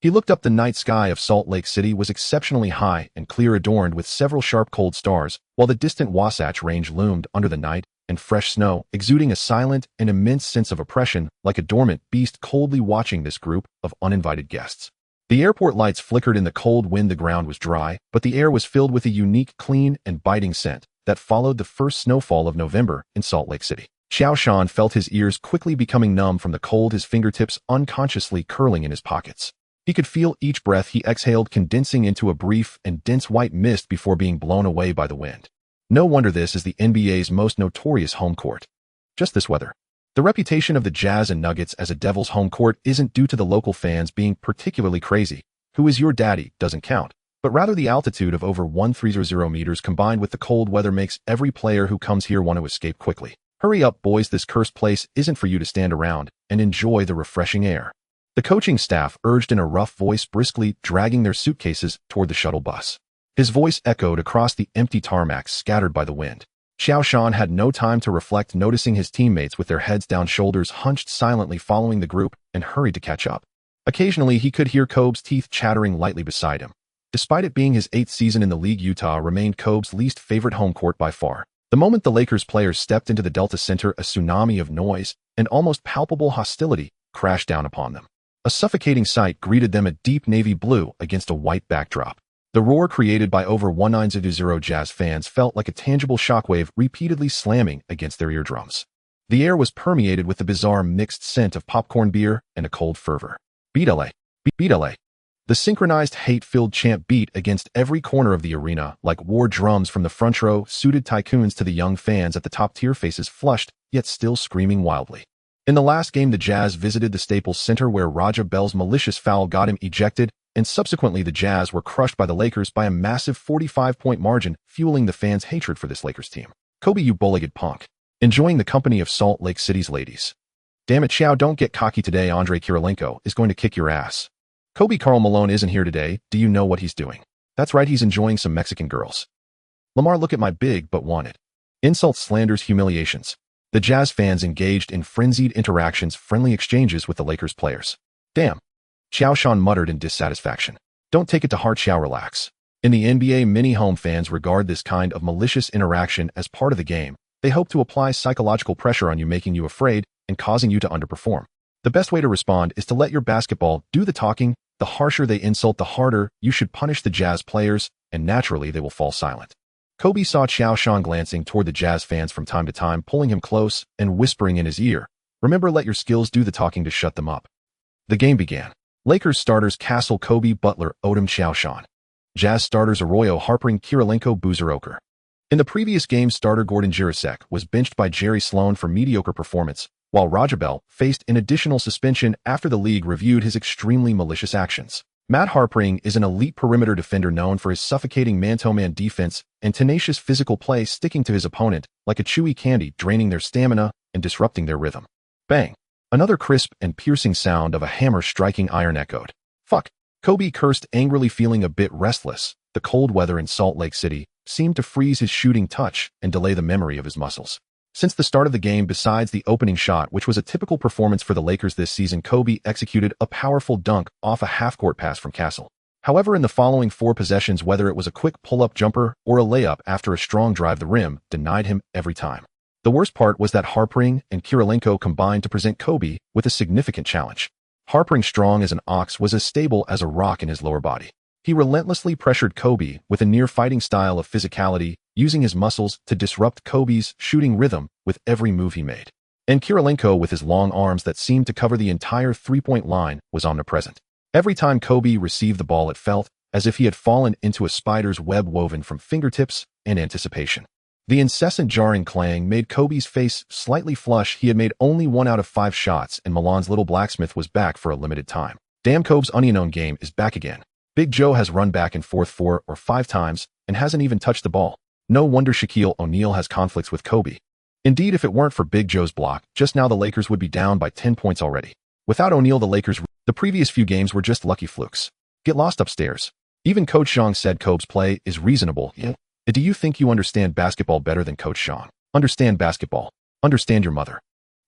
He looked up. The night sky of Salt Lake City was exceptionally high and clear, adorned with several sharp cold stars, while the distant Wasatch Range loomed under the night, and fresh snow, exuding a silent and immense sense of oppression, like a dormant beast coldly watching this group of uninvited guests. The airport lights flickered in the cold wind. The ground was dry, but the air was filled with a unique, clean, and biting scent that followed the first snowfall of November in Salt Lake City. Qiao Shan felt his ears quickly becoming numb from the cold, his fingertips unconsciously curling in his pockets. He could feel each breath he exhaled condensing into a brief and dense white mist before being blown away by the wind. No wonder this is the NBA's most notorious home court. Just this weather. The reputation of the Jazz and Nuggets as a Devil's home court isn't due to the local fans being particularly crazy. Who is your daddy doesn't count, but rather the altitude of over 1,300 meters combined with the cold weather makes every player who comes here want to escape quickly. Hurry up, boys, this cursed place isn't for you to stand around and enjoy the refreshing air. The coaching staff urged in a rough voice, briskly dragging their suitcases toward the shuttle bus. His voice echoed across the empty tarmac scattered by the wind. Qiao Shan had no time to reflect, noticing his teammates with their heads down, shoulders hunched, silently following the group, and hurried to catch up. Occasionally, he could hear Kobe's teeth chattering lightly beside him. Despite it being his 8th season in the league, Utah remained Kobe's least favorite home court by far. The moment the Lakers players stepped into the Delta Center, a tsunami of noise and almost palpable hostility crashed down upon them. A suffocating sight greeted them, a deep navy blue against a white backdrop. The roar created by over 190 Jazz fans felt like a tangible shockwave repeatedly slamming against their eardrums. The air was permeated with the bizarre mixed scent of popcorn, beer, and a cold fervor. Beat LA. Beat LA. The synchronized hate-filled chant beat against every corner of the arena like war drums, from the front row suited tycoons to the young fans at the top tier, faces flushed yet still screaming wildly. In the last game, the Jazz visited the Staples Center, where Raja Bell's malicious foul got him ejected, and subsequently the Jazz were crushed by the Lakers by a massive 45-point margin, fueling the fans' hatred for this Lakers team. Kobe, you bow-legged punk. Enjoying the company of Salt Lake City's ladies. Damn it, Qiao, don't get cocky today. Andrei Kirilenko is going to kick your ass. Kobe, Karl Malone isn't here today. Do you know what he's doing? That's right, he's enjoying some Mexican girls. Lamar, look at my big but wanted. Insults, slanders, humiliations. The Jazz fans engaged in frenzied interactions, friendly exchanges with the Lakers players. Damn. Qiao Shan muttered in dissatisfaction. Don't take it to heart, Qiao, relax. In the NBA, many home fans regard this kind of malicious interaction as part of the game. They hope to apply psychological pressure on you, making you afraid and causing you to underperform. The best way to respond is to let your basketball do the talking. The harsher they insult, the harder you should punish the Jazz players, and naturally they will fall silent. Kobe saw Qiao Shan glancing toward the Jazz fans from time to time, pulling him close and whispering in his ear, "Remember, let your skills do the talking to shut them up." The game began. Lakers starters Castle, Kobe, Butler, Odom, Qiao Shan. Jazz starters Arroyo, Harpering, Kirilenko, Boozer. In the previous game, starter Gordon Jirasek was benched by Jerry Sloan for mediocre performance, while Raja Bell faced an additional suspension after the league reviewed his extremely malicious actions. Matt Harpering is an elite perimeter defender known for his suffocating man-to-man defense and tenacious physical play, sticking to his opponent like a chewy candy, draining their stamina and disrupting their rhythm. Bang! Another crisp and piercing sound of a hammer striking iron echoed. Fuck! Kobe cursed angrily, feeling a bit restless. The cold weather in Salt Lake City seemed to freeze his shooting touch and delay the memory of his muscles. Since the start of the game, besides the opening shot, which was a typical performance for the Lakers this season, Kobe executed a powerful dunk off a half-court pass from Castle. However, in the following 4 possessions, whether it was a quick pull-up jumper or a layup after a strong drive, the rim denied him every time. The worst part was that Harpering and Kirilenko combined to present Kobe with a significant challenge. Harpering, strong as an ox, was as stable as a rock in his lower body. He relentlessly pressured Kobe with a near-fighting style of physicality, using his muscles to disrupt Kobe's shooting rhythm with every move he made. And Kirilenko, with his long arms that seemed to cover the entire three-point line, was omnipresent. Every time Kobe received the ball, it felt as if he had fallen into a spider's web woven from fingertips and anticipation. The incessant jarring clang made Kobe's face slightly flush. He had made only 1 out of 5 shots, and Milan's little blacksmith was back for a limited time. Damn, Kobe's onion game is back again. Big Joe has run back and forth 4 or 5 times and hasn't even touched the ball. No wonder Shaquille O'Neal has conflicts with Kobe. Indeed, if it weren't for Big Joe's block, just now the Lakers would be down by 10 points already. Without O'Neal, the previous few games were just lucky flukes. Get lost upstairs. Even Coach Zhang said Kobe's play is reasonable. Yeah. Do you think you understand basketball better than Coach Zhang? Understand basketball. Understand your mother.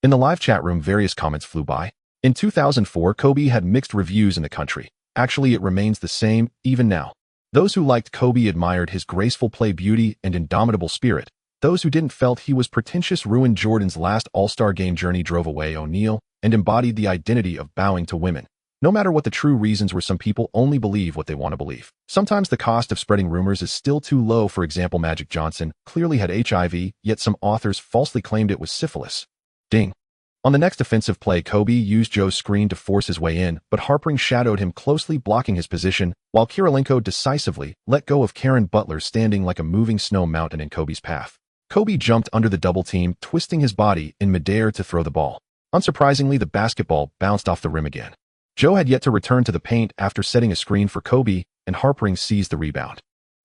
In the live chat room, various comments flew by. In 2004, Kobe had mixed reviews in the country. Actually, it remains the same, even now. Those who liked Kobe admired his graceful play, beauty, and indomitable spirit. Those who didn't felt he was pretentious, ruined Jordan's last All-Star game journey, drove away O'Neal, and embodied the identity of bowing to women. No matter what the true reasons were, some people only believe what they want to believe. Sometimes the cost of spreading rumors is still too low. For example, Magic Johnson clearly had HIV, yet some authors falsely claimed it was syphilis. Ding. On the next offensive play, Kobe used Joe's screen to force his way in, but Harpering shadowed him closely, blocking his position, while Kirilenko decisively let go of Karen Butler, standing like a moving snow mountain in Kobe's path. Kobe jumped under the double team, twisting his body in midair to throw the ball. Unsurprisingly, the basketball bounced off the rim again. Joe had yet to return to the paint after setting a screen for Kobe, and Harpering seized the rebound.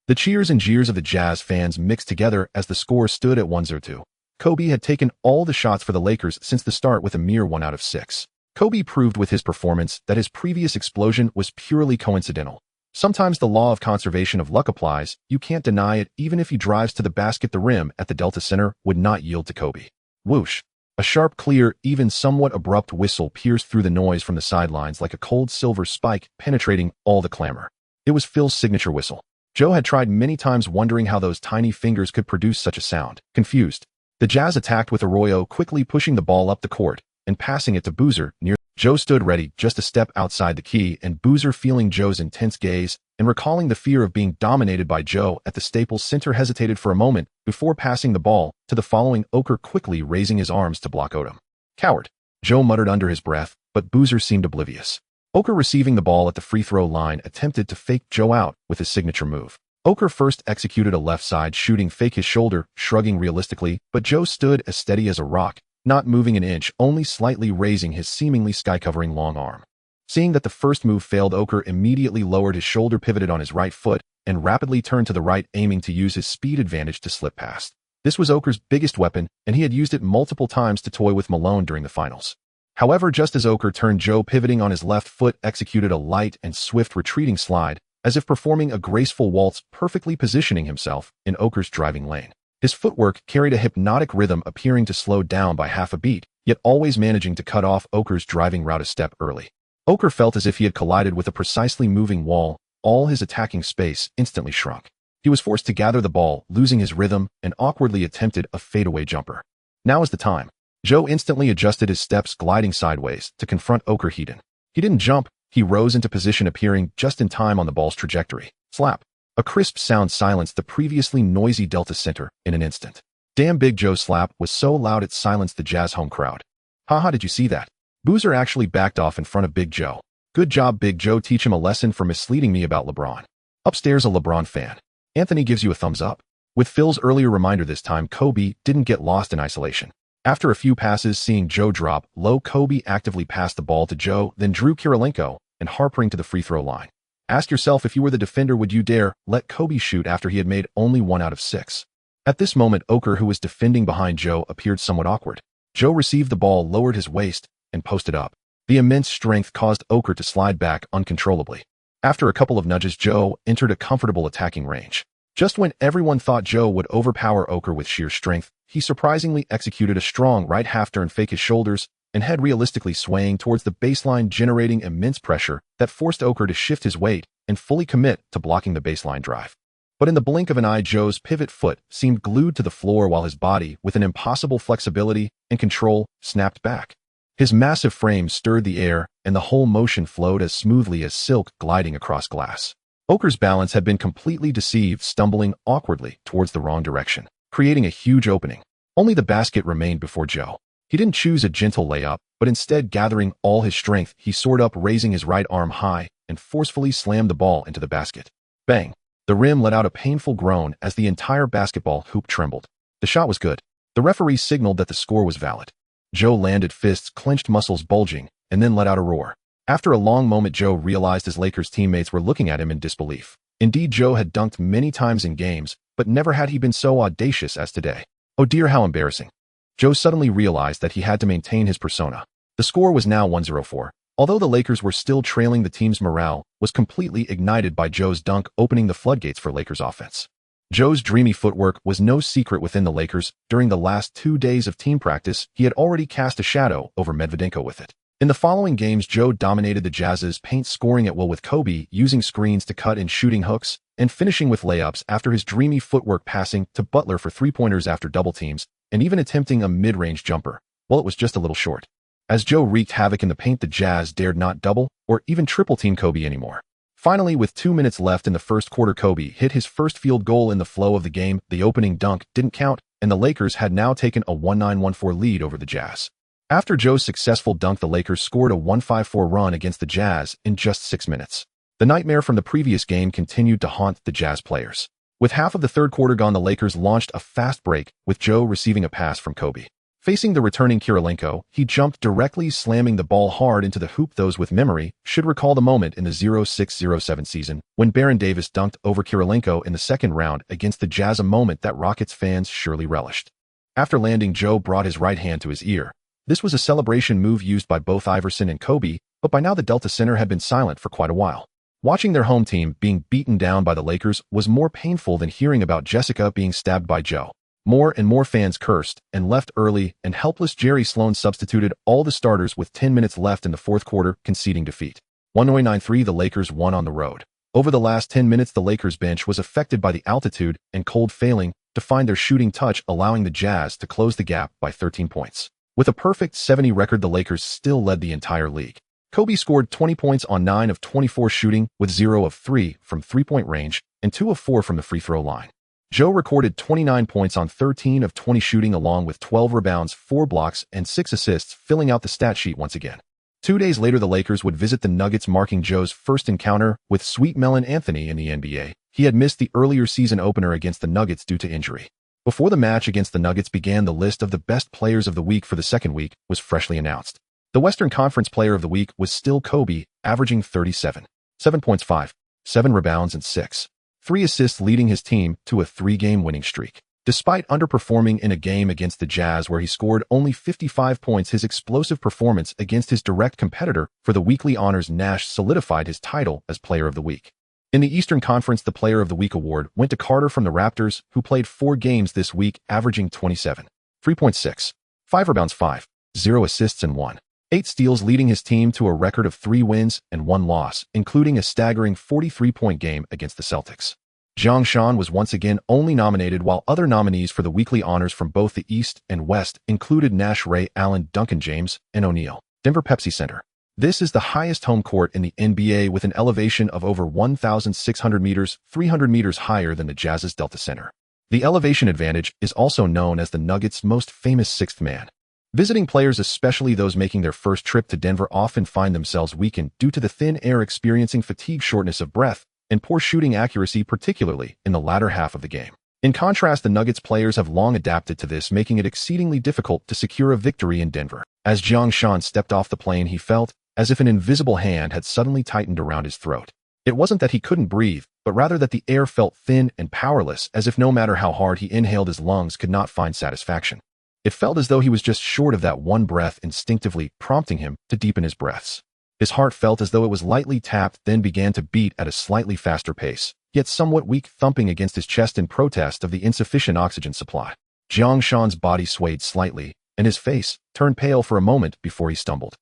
The cheers and jeers of the Jazz fans mixed together as the score stood at 1-2. Kobe had taken all the shots for the Lakers since the start with a mere 1 out of 6. Kobe proved with his performance that his previous explosion was purely coincidental. Sometimes the law of conservation of luck applies, you can't deny it, even if he drives to the basket. The rim at the Delta Center would not yield to Kobe. Whoosh! A sharp, clear, even somewhat abrupt whistle pierced through the noise from the sidelines like a cold silver spike, penetrating all the clamor. It was Phil's signature whistle. Joe had tried many times, wondering how those tiny fingers could produce such a sound. Confused, the Jazz attacked with Arroyo, quickly pushing the ball up the court and passing it to Boozer near. Joe stood ready, just a step outside the key, and Boozer, feeling Joe's intense gaze and recalling the fear of being dominated by Joe at the Staples Center, hesitated for a moment before passing the ball to the following Oker, quickly raising his arms to block Odom. "Coward," Joe muttered under his breath, but Boozer seemed oblivious. Oker, receiving the ball at the free throw line, attempted to fake Joe out with his signature move. Oker first executed a left side shooting fake, his shoulder shrugging realistically, but Joe stood as steady as a rock, not moving an inch, only slightly raising his seemingly sky-covering long arm. Seeing that the first move failed, Oker immediately lowered his shoulder, pivoted on his right foot, and rapidly turned to the right, aiming to use his speed advantage to slip past. This was Oker's biggest weapon, and he had used it multiple times to toy with Malone during the finals. However, just as Oker turned, Joe, pivoting on his left foot, executed a light and swift retreating slide, as if performing a graceful waltz, perfectly positioning himself in Oker's driving lane. His footwork carried a hypnotic rhythm, appearing to slow down by half a beat, yet always managing to cut off Oker's driving route a step early. Oker felt as if he had collided with a precisely moving wall. All his attacking space instantly shrunk. He was forced to gather the ball, losing his rhythm, and awkwardly attempted a fadeaway jumper. Now is the time. Joe instantly adjusted his steps, gliding sideways to confront Oker head-on. He didn't jump, he rose into position, appearing just in time on the ball's trajectory. Slap! A crisp sound silenced the previously noisy Delta Center in an instant. Damn, Big Joe's slap was so loud it silenced the Jazz home crowd. Haha, did you see that? Boozer actually backed off in front of Big Joe. Good job, Big Joe. Teach him a lesson for misleading me about LeBron. Upstairs, a LeBron fan. Anthony gives you a thumbs up. With Phil's earlier reminder, this time Kobe didn't get lost in isolation. After a few passes, seeing Joe drop low, Kobe actively passed the ball to Joe, then drew Kirilenko and Harpering to the free throw line. Ask yourself, if you were the defender, would you dare let Kobe shoot after he had made only 1 out of 6? At this moment, Oker, who was defending behind Joe, appeared somewhat awkward. Joe received the ball, lowered his waist, and posted up. The immense strength caused Oker to slide back uncontrollably. After a couple of nudges, Joe entered a comfortable attacking range. Just when everyone thought Joe would overpower Oker with sheer strength, he surprisingly executed a strong right half-turn fake, his shoulders and head realistically swaying towards the baseline, generating immense pressure that forced Oker to shift his weight and fully commit to blocking the baseline drive. But in the blink of an eye, Joe's pivot foot seemed glued to the floor, while his body, with an impossible flexibility and control, snapped back. His massive frame stirred the air, and the whole motion flowed as smoothly as silk gliding across glass. Oker's balance had been completely deceived, stumbling awkwardly towards the wrong direction, creating a huge opening. Only the basket remained before Joe. He didn't choose a gentle layup, but instead, gathering all his strength, he soared up, raising his right arm high and forcefully slammed the ball into the basket. Bang! The rim let out a painful groan as the entire basketball hoop trembled. The shot was good. The referee signaled that the score was valid. Joe landed, fists clenched, muscles bulging, and then let out a roar. After a long moment, Joe realized his Lakers teammates were looking at him in disbelief. Indeed, Joe had dunked many times in games, but never had he been so audacious as today. Oh dear, how embarrassing. Joe suddenly realized that he had to maintain his persona. The score was now 1-0-4. Although the Lakers were still trailing, the team's morale was completely ignited by Joe's dunk, opening the floodgates for Lakers offense. Joe's dreamy footwork was no secret within the Lakers. During the last 2 days of team practice, he had already cast a shadow over Medvedenko with it. In the following games, Joe dominated the Jazz's paint, scoring at will with Kobe, using screens to cut and shooting hooks, and finishing with layups after his dreamy footwork, passing to Butler for three-pointers after double teams, and even attempting a mid-range jumper, while it was just a little short. As Joe wreaked havoc in the paint, the Jazz dared not double or even triple-team Kobe anymore. Finally, with 2 minutes left in the first quarter, Kobe hit his first field goal in the flow of the game. The opening dunk didn't count, and the Lakers had now taken a 1-9-1-4 lead over the Jazz. After Joe's successful dunk, the Lakers scored a 1-5-4 run against the Jazz in just 6 minutes. The nightmare from the previous game continued to haunt the Jazz players. With half of the third quarter gone, the Lakers launched a fast break, with Joe receiving a pass from Kobe. Facing the returning Kirilenko, he jumped directly, slamming the ball hard into the hoop. Those with memory should recall the moment in the 06-07 season when Baron Davis dunked over Kirilenko in the second round against the Jazz, a moment that Rockets fans surely relished. After landing, Joe brought his right hand to his ear, This was a celebration move used by both Iverson and Kobe, but by now the Delta Center had been silent for quite a while. Watching their home team being beaten down by the Lakers was more painful than hearing about Jessica being stabbed by Joe. More and more fans cursed and left early, and helpless Jerry Sloan substituted all the starters with 10 minutes left in the fourth quarter, conceding defeat. 109-3 the Lakers won on the road. Over the last 10 minutes the Lakers bench was affected by the altitude and cold, failing to find their shooting touch, allowing the Jazz to close the gap by 13 points. With a perfect 70 record, the Lakers still led the entire league. Kobe scored 20 points on 9 of 24 shooting, with 0 of 3 from three-point range and 2 of 4 from the free throw line. Joe recorded 29 points on 13 of 20 shooting, along with 12 rebounds, 4 blocks, and 6 assists, filling out the stat sheet once again. 2 days later, the Lakers would visit the Nuggets, marking Joe's first encounter with Sweet Melon Anthony in the NBA. He had missed the earlier season opener against the Nuggets due to injury. Before the match against the Nuggets began, the list of the best players of the week for the second week was freshly announced. The Western Conference Player of the Week was still Kobe, averaging 37, 7 points, 5, 7 rebounds, and 3 assists, leading his team to a 3-game winning streak. Despite underperforming in a game against the Jazz where he scored only 55 points, his explosive performance against his direct competitor for the weekly honors, Nash, solidified his title as Player of the Week. In the Eastern Conference, the Player of the Week award went to Carter from the Raptors, who played 4 games this week, averaging 27, 3.6, 5 rebounds, 5, 0 assists, and 8 steals, leading his team to a record of 3 wins and 1 loss, including a staggering 43-point game against the Celtics. Qiao Shan was once again only nominated, while other nominees for the weekly honors from both the East and West included Nash, Ray Allen, Duncan James, and O'Neal. Denver Pepsi Center. This is the highest home court in the NBA, with an elevation of over 1,600 meters, 300 meters higher than the Jazz's Delta Center. The elevation advantage is also known as the Nuggets' most famous sixth man. Visiting players, especially those making their first trip to Denver, often find themselves weakened due to the thin air, experiencing fatigue, shortness of breath, and poor shooting accuracy, particularly in the latter half of the game. In contrast, the Nuggets players have long adapted to this, making it exceedingly difficult to secure a victory in Denver. As Qiao Shan stepped off the plane, he felt as if an invisible hand had suddenly tightened around his throat. It wasn't that he couldn't breathe, but rather that the air felt thin and powerless, as if no matter how hard he inhaled, his lungs could not find satisfaction. It felt as though he was just short of that one breath, instinctively prompting him to deepen his breaths. His heart felt as though it was lightly tapped, then began to beat at a slightly faster pace, yet somewhat weak, thumping against his chest in protest of the insufficient oxygen supply. Qiao Shan's body swayed slightly, and his face turned pale for a moment before he stumbled.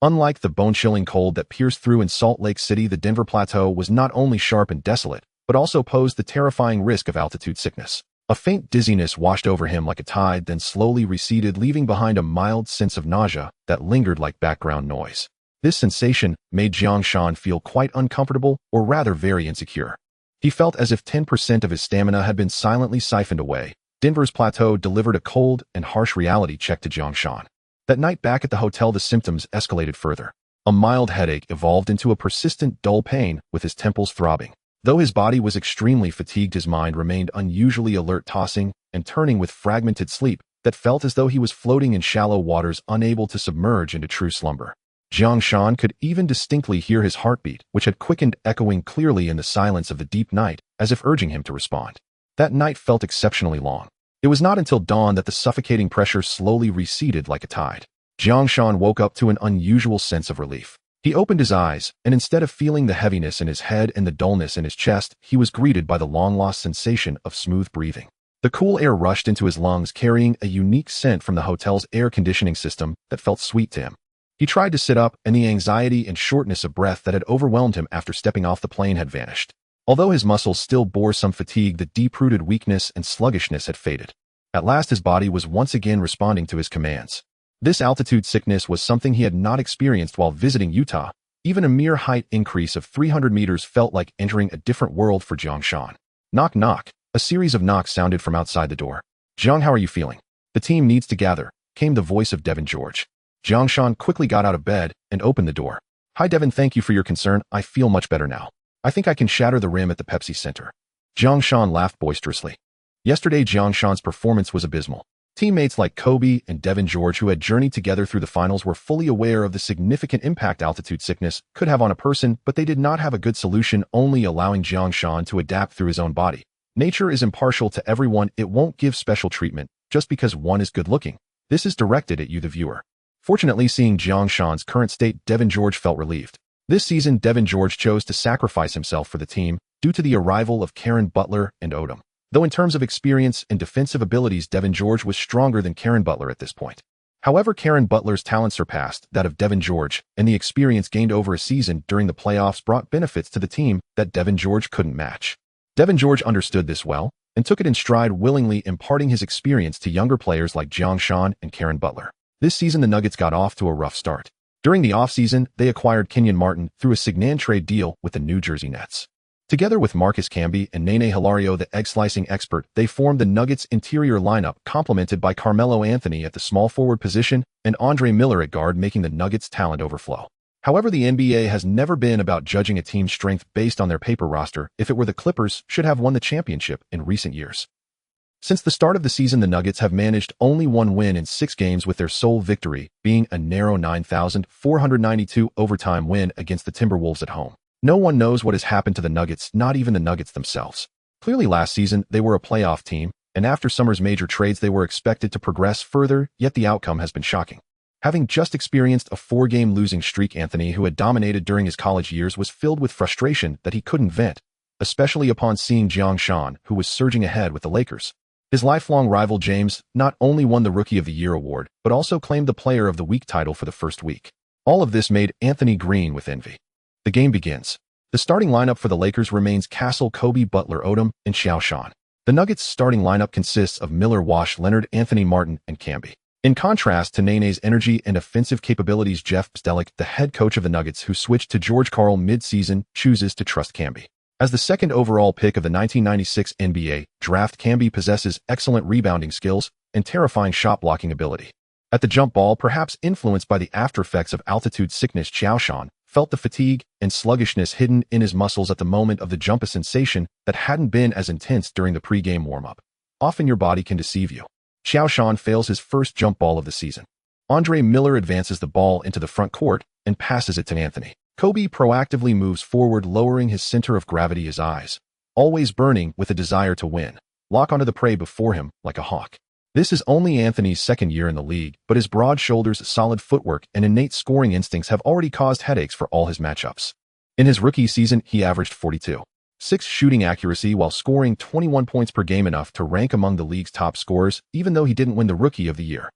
Unlike the bone-chilling cold that pierced through in Salt Lake City, the Denver plateau was not only sharp and desolate, but also posed the terrifying risk of altitude sickness. A faint dizziness washed over him like a tide, then slowly receded, leaving behind a mild sense of nausea that lingered like background noise. This sensation made Qiao Shan feel quite uncomfortable, or rather very insecure. He felt as if 10% of his stamina had been silently siphoned away. Denver's plateau delivered a cold and harsh reality check to Qiao Shan. That night back at the hotel, the symptoms escalated further. A mild headache evolved into a persistent dull pain, with his temples throbbing. Though his body was extremely fatigued, his mind remained unusually alert, tossing and turning with fragmented sleep that felt as though he was floating in shallow waters, unable to submerge into true slumber. Qiao Shan could even distinctly hear his heartbeat, which had quickened, echoing clearly in the silence of the deep night, as if urging him to respond. That night felt exceptionally long. It was not until dawn that the suffocating pressure slowly receded like a tide. Qiao Shan woke up to an unusual sense of relief. He opened his eyes, and instead of feeling the heaviness in his head and the dullness in his chest, he was greeted by the long-lost sensation of smooth breathing. The cool air rushed into his lungs, carrying a unique scent from the hotel's air conditioning system that felt sweet to him. He tried to sit up, and the anxiety and shortness of breath that had overwhelmed him after stepping off the plane had vanished. Although his muscles still bore some fatigue, the deep-rooted weakness and sluggishness had faded. At last his body was once again responding to his commands. This altitude sickness was something he had not experienced while visiting Utah. Even a mere height increase of 300 meters felt like entering a different world for Qiao Shan. Knock, knock. A series of knocks sounded from outside the door. "Jiang, how are you feeling? The team needs to gather," came the voice of Devin George. Qiao Shan quickly got out of bed and opened the door. "Hi Devin, thank you for your concern. I feel much better now. I think I can shatter the rim at the Pepsi Center." Qiao Shan laughed boisterously. Yesterday, Qiao Shan's performance was abysmal. Teammates like Kobe and Devin George, who had journeyed together through the finals, were fully aware of the significant impact altitude sickness could have on a person, but they did not have a good solution, only allowing Qiao Shan to adapt through his own body. Nature is impartial to everyone. It won't give special treatment just because one is good looking. This is directed at you, the viewer. Fortunately, seeing Qiao Shan's current state, Devin George felt relieved. This season, Devin George chose to sacrifice himself for the team due to the arrival of Karen Butler and Odom. Though in terms of experience and defensive abilities, Devin George was stronger than Karen Butler at this point. However, Karen Butler's talent surpassed that of Devin George, and the experience gained over a season during the playoffs brought benefits to the team that Devin George couldn't match. Devin George understood this well and took it in stride, willingly imparting his experience to younger players like Qiao Shan and Karen Butler. This season, the Nuggets got off to a rough start. During the offseason, they acquired Kenyon Martin through a Signan trade deal with the New Jersey Nets. Together with Marcus Camby and Nene Hilario, the egg-slicing expert, they formed the Nuggets' interior lineup, complemented by Carmelo Anthony at the small forward position and Andre Miller at guard, making the Nuggets' talent overflow. However, the NBA has never been about judging a team's strength based on their paper roster. If it were, the Clippers should have won the championship in recent years. Since the start of the season, the Nuggets have managed only one win in 6 games, with their sole victory being a narrow 9,492 overtime win against the Timberwolves at home. No one knows what has happened to the Nuggets, not even the Nuggets themselves. Clearly, last season, they were a playoff team, and after summer's major trades, they were expected to progress further, yet the outcome has been shocking. Having just experienced a 4-game losing streak, Anthony, who had dominated during his college years, was filled with frustration that he couldn't vent, especially upon seeing Qiao Shan, who was surging ahead with the Lakers. His lifelong rival James not only won the Rookie of the Year award, but also claimed the Player of the Week title for the first week. All of this made Anthony green with envy. The game begins. The starting lineup for the Lakers remains Castle, Kobe, Butler, Odom, and Qiao Shan. The Nuggets' starting lineup consists of Miller, Wash, Leonard, Anthony Martin, and Camby. In contrast to Nene's energy and offensive capabilities, Jeff Bzdelik, the head coach of the Nuggets, who switched to George Karl mid-season, chooses to trust Camby. As the second overall pick of the 1996 NBA draft, Camby possesses excellent rebounding skills and terrifying shot-blocking ability. At the jump ball, perhaps influenced by the aftereffects of altitude sickness, Qiao Shan felt the fatigue and sluggishness hidden in his muscles at the moment of the jump, a sensation that hadn't been as intense during the pre-game warm-up. Often your body can deceive you. Qiao Shan fails his first jump ball of the season. Andre Miller advances the ball into the front court and passes it to Anthony. Kobe proactively moves forward, lowering his center of gravity, his eyes always burning with a desire to win, lock onto the prey before him like a hawk. This is only Anthony's second year in the league, but his broad shoulders, solid footwork, and innate scoring instincts have already caused headaches for all his matchups. In his rookie season, he averaged 42.6 shooting accuracy while scoring 21 points per game, enough to rank among the league's top scorers, even though he didn't win the Rookie of the Year.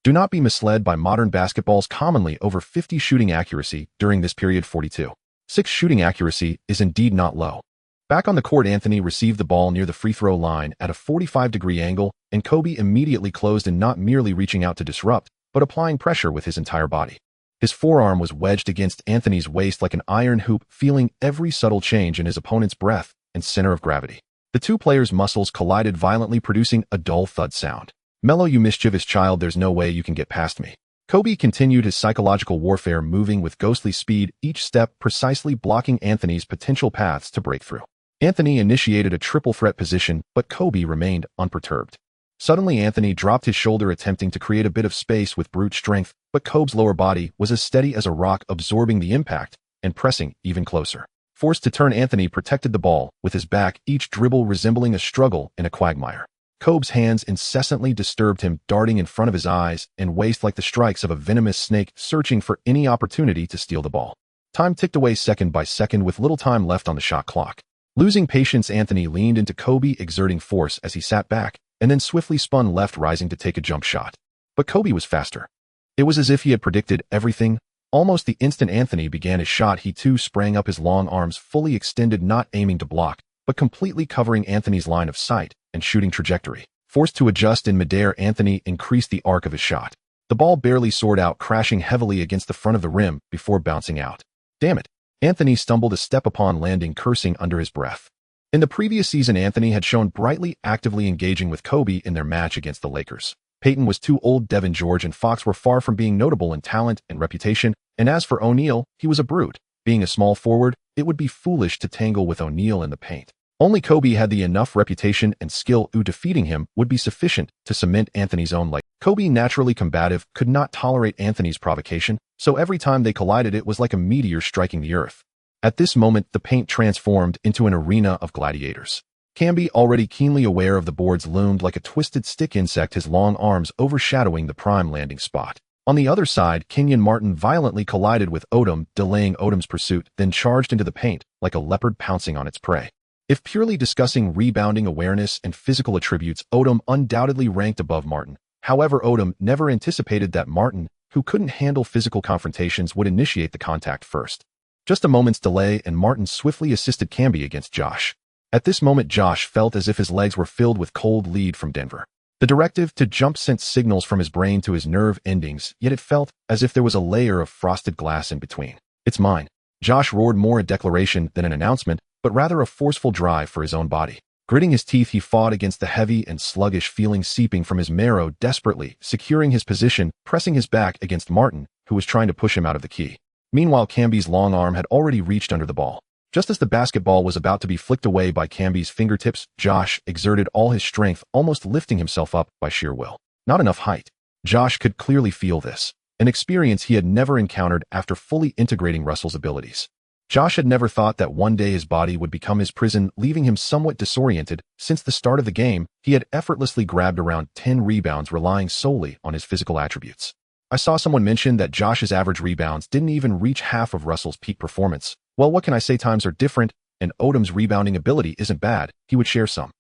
Do not be misled by modern basketball's commonly over 50 shooting accuracy during this period. 42.6 shooting accuracy is indeed not low. Back on the court, Anthony received the ball near the free throw line at a 45-degree angle, and Kobe immediately closed in, not merely reaching out to disrupt, but applying pressure with his entire body. His forearm was wedged against Anthony's waist like an iron hoop, feeling every subtle change in his opponent's breath and center of gravity. The two players' muscles collided violently, producing a dull thud sound. "Mellow, you mischievous child, there's no way you can get past me." Kobe continued his psychological warfare, moving with ghostly speed, each step precisely blocking Anthony's potential paths to breakthrough. Anthony initiated a triple threat position, but Kobe remained unperturbed. Suddenly, Anthony dropped his shoulder, attempting to create a bit of space with brute strength, but Kobe's lower body was as steady as a rock, absorbing the impact and pressing even closer. Forced to turn, Anthony protected the ball with his back, each dribble resembling a struggle in a quagmire. Kobe's hands incessantly disturbed him, darting in front of his eyes and waist like the strikes of a venomous snake, searching for any opportunity to steal the ball. Time ticked away second by second, with little time left on the shot clock. Losing patience, Anthony leaned into Kobe, exerting force as he sat back, and then swiftly spun left, rising to take a jump shot. But Kobe was faster. It was as if he had predicted everything. Almost the instant Anthony began his shot, he too sprang up, his long arms fully extended, not aiming to block, but completely covering Anthony's line of sight and shooting trajectory. Forced to adjust in midair, Anthony increased the arc of his shot. The ball barely soared out, crashing heavily against the front of the rim before bouncing out. "Damn it." Anthony stumbled a step upon landing, cursing under his breath. In the previous season, Anthony had shown brightly, actively engaging with Kobe in their match against the Lakers. Peyton was too old, Devin George and Fox were far from being notable in talent and reputation, and as for O'Neal, he was a brute. Being a small forward, it would be foolish to tangle with O'Neal in the paint. Only Kobe had the enough reputation and skill, defeating him would be sufficient to cement Anthony's own leg. Kobe, naturally combative, could not tolerate Anthony's provocation, so every time they collided, it was like a meteor striking the earth. At this moment, the paint transformed into an arena of gladiators. Camby, already keenly aware of the boards, loomed like a twisted stick insect, his long arms overshadowing the prime landing spot. On the other side, Kenyon Martin violently collided with Odom, delaying Odom's pursuit, then charged into the paint, like a leopard pouncing on its prey. If purely discussing rebounding awareness and physical attributes, Odom undoubtedly ranked above Martin. However, Odom never anticipated that Martin, who couldn't handle physical confrontations, would initiate the contact first. Just a moment's delay and Martin swiftly assisted Camby against Josh. At this moment, Josh felt as if his legs were filled with cold lead from Denver. The directive to jump sent signals from his brain to his nerve endings, yet it felt as if there was a layer of frosted glass in between. "It's mine." Josh roared, more a declaration than an announcement, but rather a forceful drive for his own body. Gritting his teeth, he fought against the heavy and sluggish feeling seeping from his marrow, desperately securing his position, pressing his back against Martin, who was trying to push him out of the key. Meanwhile, Camby's long arm had already reached under the ball. Just as the basketball was about to be flicked away by Camby's fingertips, Josh exerted all his strength, almost lifting himself up by sheer will. Not enough height. Josh could clearly feel this, an experience he had never encountered after fully integrating Russell's abilities. Josh had never thought that one day his body would become his prison, leaving him somewhat disoriented. Since the start of the game, he had effortlessly grabbed around 10 rebounds, relying solely on his physical attributes. I saw someone mention that Josh's average rebounds didn't even reach half of Russell's peak performance. Well, what can I say, times are different, and Odom's rebounding ability isn't bad, he would share some.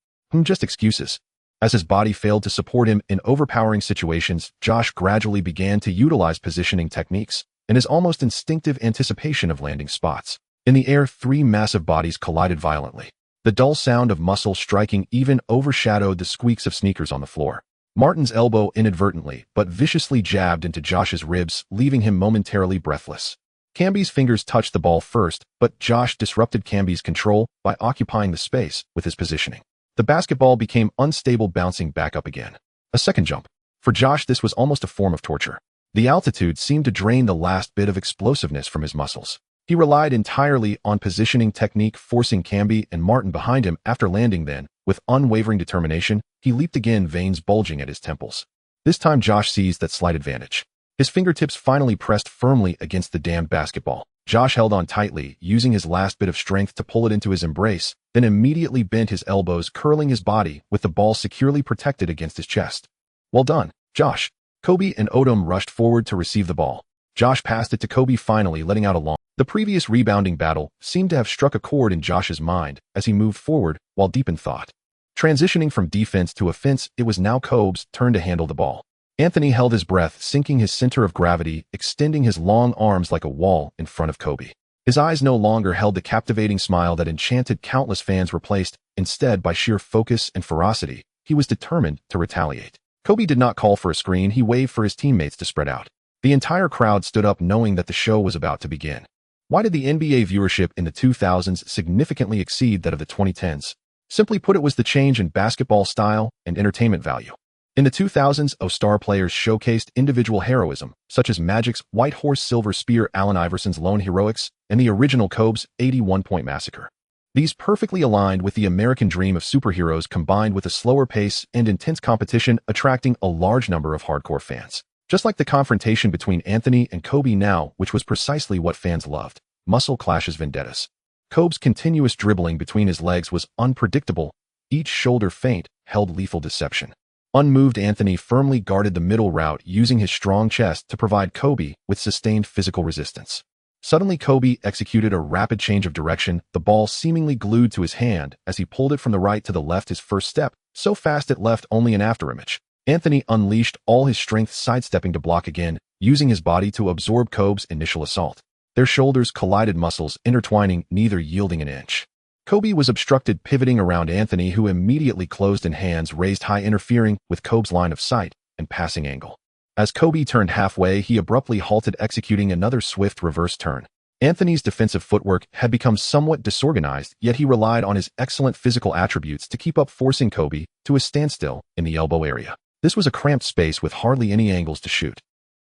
Just excuses. As his body failed to support him in overpowering situations, Josh gradually began to utilize positioning techniques and his almost instinctive anticipation of landing spots. In the air, 3 massive bodies collided violently. The dull sound of muscle striking even overshadowed the squeaks of sneakers on the floor. Martin's elbow inadvertently but viciously jabbed into Josh's ribs, leaving him momentarily breathless. Camby's fingers touched the ball first, but Josh disrupted Camby's control by occupying the space with his positioning. The basketball became unstable, bouncing back up again. A second jump. For Josh, this was almost a form of torture. The altitude seemed to drain the last bit of explosiveness from his muscles. He relied entirely on positioning technique, forcing Camby and Martin behind him. After landing, then, with unwavering determination, he leaped again, veins bulging at his temples. This time Josh seized that slight advantage. His fingertips finally pressed firmly against the damned basketball. Josh held on tightly, using his last bit of strength to pull it into his embrace, then immediately bent his elbows, curling his body with the ball securely protected against his chest. "Well done, Josh." Kobe and Odom rushed forward to receive the ball. Josh passed it to Kobe, finally letting out a long. The previous rebounding battle seemed to have struck a chord in Josh's mind as he moved forward while deep in thought. Transitioning from defense to offense, it was now Kobe's turn to handle the ball. Anthony held his breath, sinking his center of gravity, extending his long arms like a wall in front of Kobe. His eyes no longer held the captivating smile that enchanted countless fans, replaced instead by sheer focus and ferocity. He was determined to retaliate. Kobe did not call for a screen. He waved for his teammates to spread out. The entire crowd stood up, knowing that the show was about to begin. Why did the NBA viewership in the 2000s significantly exceed that of the 2010s? Simply put, it was the change in basketball style and entertainment value. In the 2000s, star players showcased individual heroism, such as Magic's White Horse Silver Spear, Allen Iverson's lone heroics, and the original Kobe's 81-point massacre. These perfectly aligned with the American dream of superheroes, combined with a slower pace and intense competition, attracting a large number of hardcore fans. Just like the confrontation between Anthony and Kobe now, which was precisely what fans loved. Muscle clashes, vendettas. Kobe's continuous dribbling between his legs was unpredictable. Each shoulder feint held lethal deception. Unmoved, Anthony firmly guarded the middle route, using his strong chest to provide Kobe with sustained physical resistance. Suddenly, Kobe executed a rapid change of direction, the ball seemingly glued to his hand as he pulled it from the right to the left, his first step, so fast it left only an afterimage. Anthony unleashed all his strength, sidestepping to block again, using his body to absorb Kobe's initial assault. Their shoulders collided, muscles intertwining, neither yielding an inch. Kobe was obstructed, pivoting around Anthony, who immediately closed in, hands raised high, interfering with Kobe's line of sight and passing angle. As Kobe turned halfway, he abruptly halted, executing another swift reverse turn. Anthony's defensive footwork had become somewhat disorganized, yet he relied on his excellent physical attributes to keep up, forcing Kobe to a standstill in the elbow area. This was a cramped space with hardly any angles to shoot.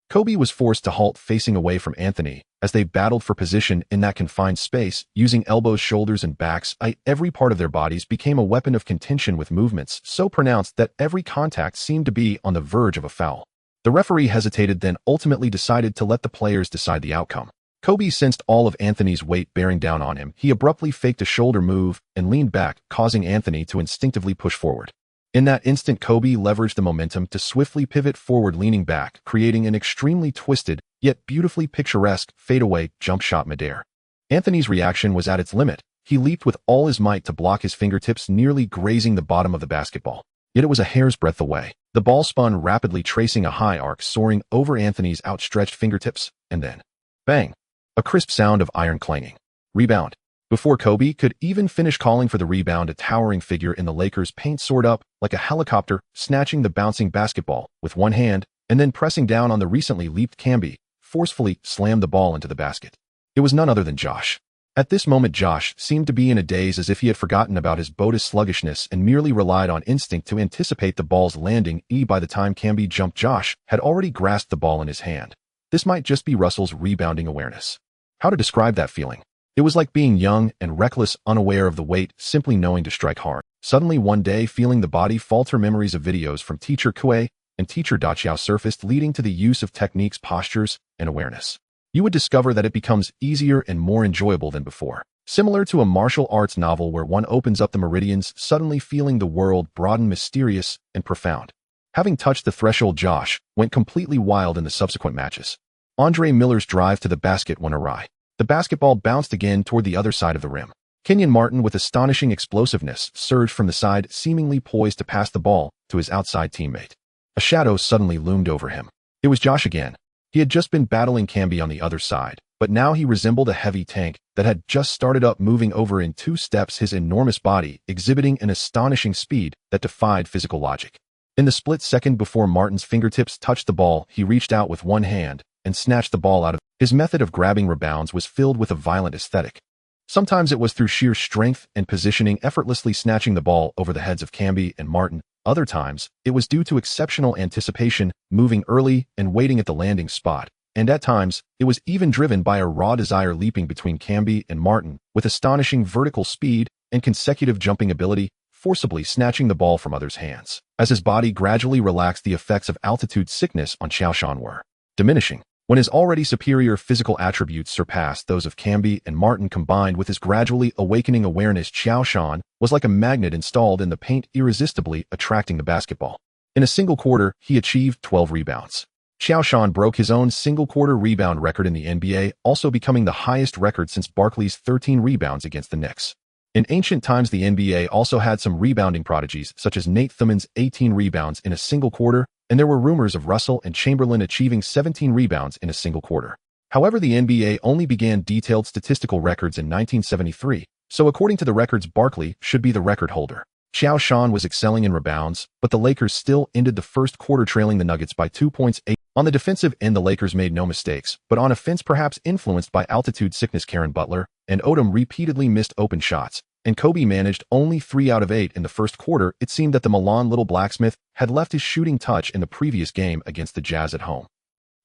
Kobe was forced to halt, facing away from Anthony as they battled for position in that confined space, using elbows, shoulders, and backs. Every part of their bodies became a weapon of contention, with movements so pronounced that every contact seemed to be on the verge of a foul. The referee hesitated, then ultimately decided to let the players decide the outcome. Kobe sensed all of Anthony's weight bearing down on him. He abruptly faked a shoulder move and leaned back, causing Anthony to instinctively push forward. In that instant, Kobe leveraged the momentum to swiftly pivot forward, leaning back, creating an extremely twisted, yet beautifully picturesque, fadeaway jump shot midair. Anthony's reaction was at its limit. He leaped with all his might to block his fingertips, nearly grazing the bottom of the basketball. Yet it was a hair's breadth away. The ball spun rapidly, tracing a high arc, soaring over Anthony's outstretched fingertips, and then, bang! A crisp sound of iron clanging. Rebound. Before Kobe could even finish calling for the rebound, a towering figure in the Lakers' paint soared up like a helicopter, snatching the bouncing basketball with one hand and then pressing down on the recently leaped Camby, forcefully slammed the ball into the basket. It was none other than Josh. At this moment, Josh seemed to be in a daze, as if he had forgotten about his boa's sluggishness and merely relied on instinct to anticipate the ball's landing. By the time Camby jumped, Josh had already grasped the ball in his hand. This might just be Russell's rebounding awareness. How to describe that feeling? It was like being young and reckless, unaware of the weight, simply knowing to strike hard. Suddenly one day, feeling the body falter, memories of videos from teacher Kue and teacher Qiao surfaced, leading to the use of techniques, postures, and awareness. You would discover that it becomes easier and more enjoyable than before. Similar to a martial arts novel where one opens up the meridians, suddenly feeling the world broaden, mysterious and profound. Having touched the threshold, Josh went completely wild in the subsequent matches. Andre Miller's drive to the basket went awry. The basketball bounced again toward the other side of the rim. Kenyon Martin, with astonishing explosiveness, surged from the side, seemingly poised to pass the ball to his outside teammate. A shadow suddenly loomed over him. It was Josh again. He had just been battling Camby on the other side, but now he resembled a heavy tank that had just started up, moving over in 2 steps, his enormous body exhibiting an astonishing speed that defied physical logic. In the split second before Martin's fingertips touched the ball, he reached out with one hand and snatched the ball out of. His method of grabbing rebounds was filled with a violent aesthetic. Sometimes it was through sheer strength and positioning, effortlessly snatching the ball over the heads of Camby and Martin. Other times, it was due to exceptional anticipation, moving early and waiting at the landing spot. And at times, it was even driven by a raw desire, leaping between Camby and Martin with astonishing vertical speed and consecutive jumping ability, forcibly snatching the ball from others' hands. As his body gradually relaxed, the effects of altitude sickness on Qiao Shan were diminishing. When his already superior physical attributes surpassed those of Camby and Martin, combined with his gradually awakening awareness, Qiao Shan was like a magnet installed in the paint, irresistibly attracting the basketball. In a single quarter, he achieved 12 rebounds. Qiao Shan broke his own single-quarter rebound record in the NBA, also becoming the highest record since Barkley's 13 rebounds against the Knicks. In ancient times, the NBA also had some rebounding prodigies, such as Nate Thurmond's 18 rebounds in a single quarter, and there were rumors of Russell and Chamberlain achieving 17 rebounds in a single quarter. However, the NBA only began detailed statistical records in 1973, so according to the records, Barkley should be the record holder. Qiao Shan was excelling in rebounds, but the Lakers still ended the first quarter trailing the Nuggets by 2 points. On the defensive end, the Lakers made no mistakes, but on offense, perhaps influenced by altitude sickness, Karen Butler and Odom repeatedly missed open shots, and Kobe managed only 3 out of 8 in the first quarter. It seemed that the Milan little blacksmith had left his shooting touch in the previous game against the Jazz at home.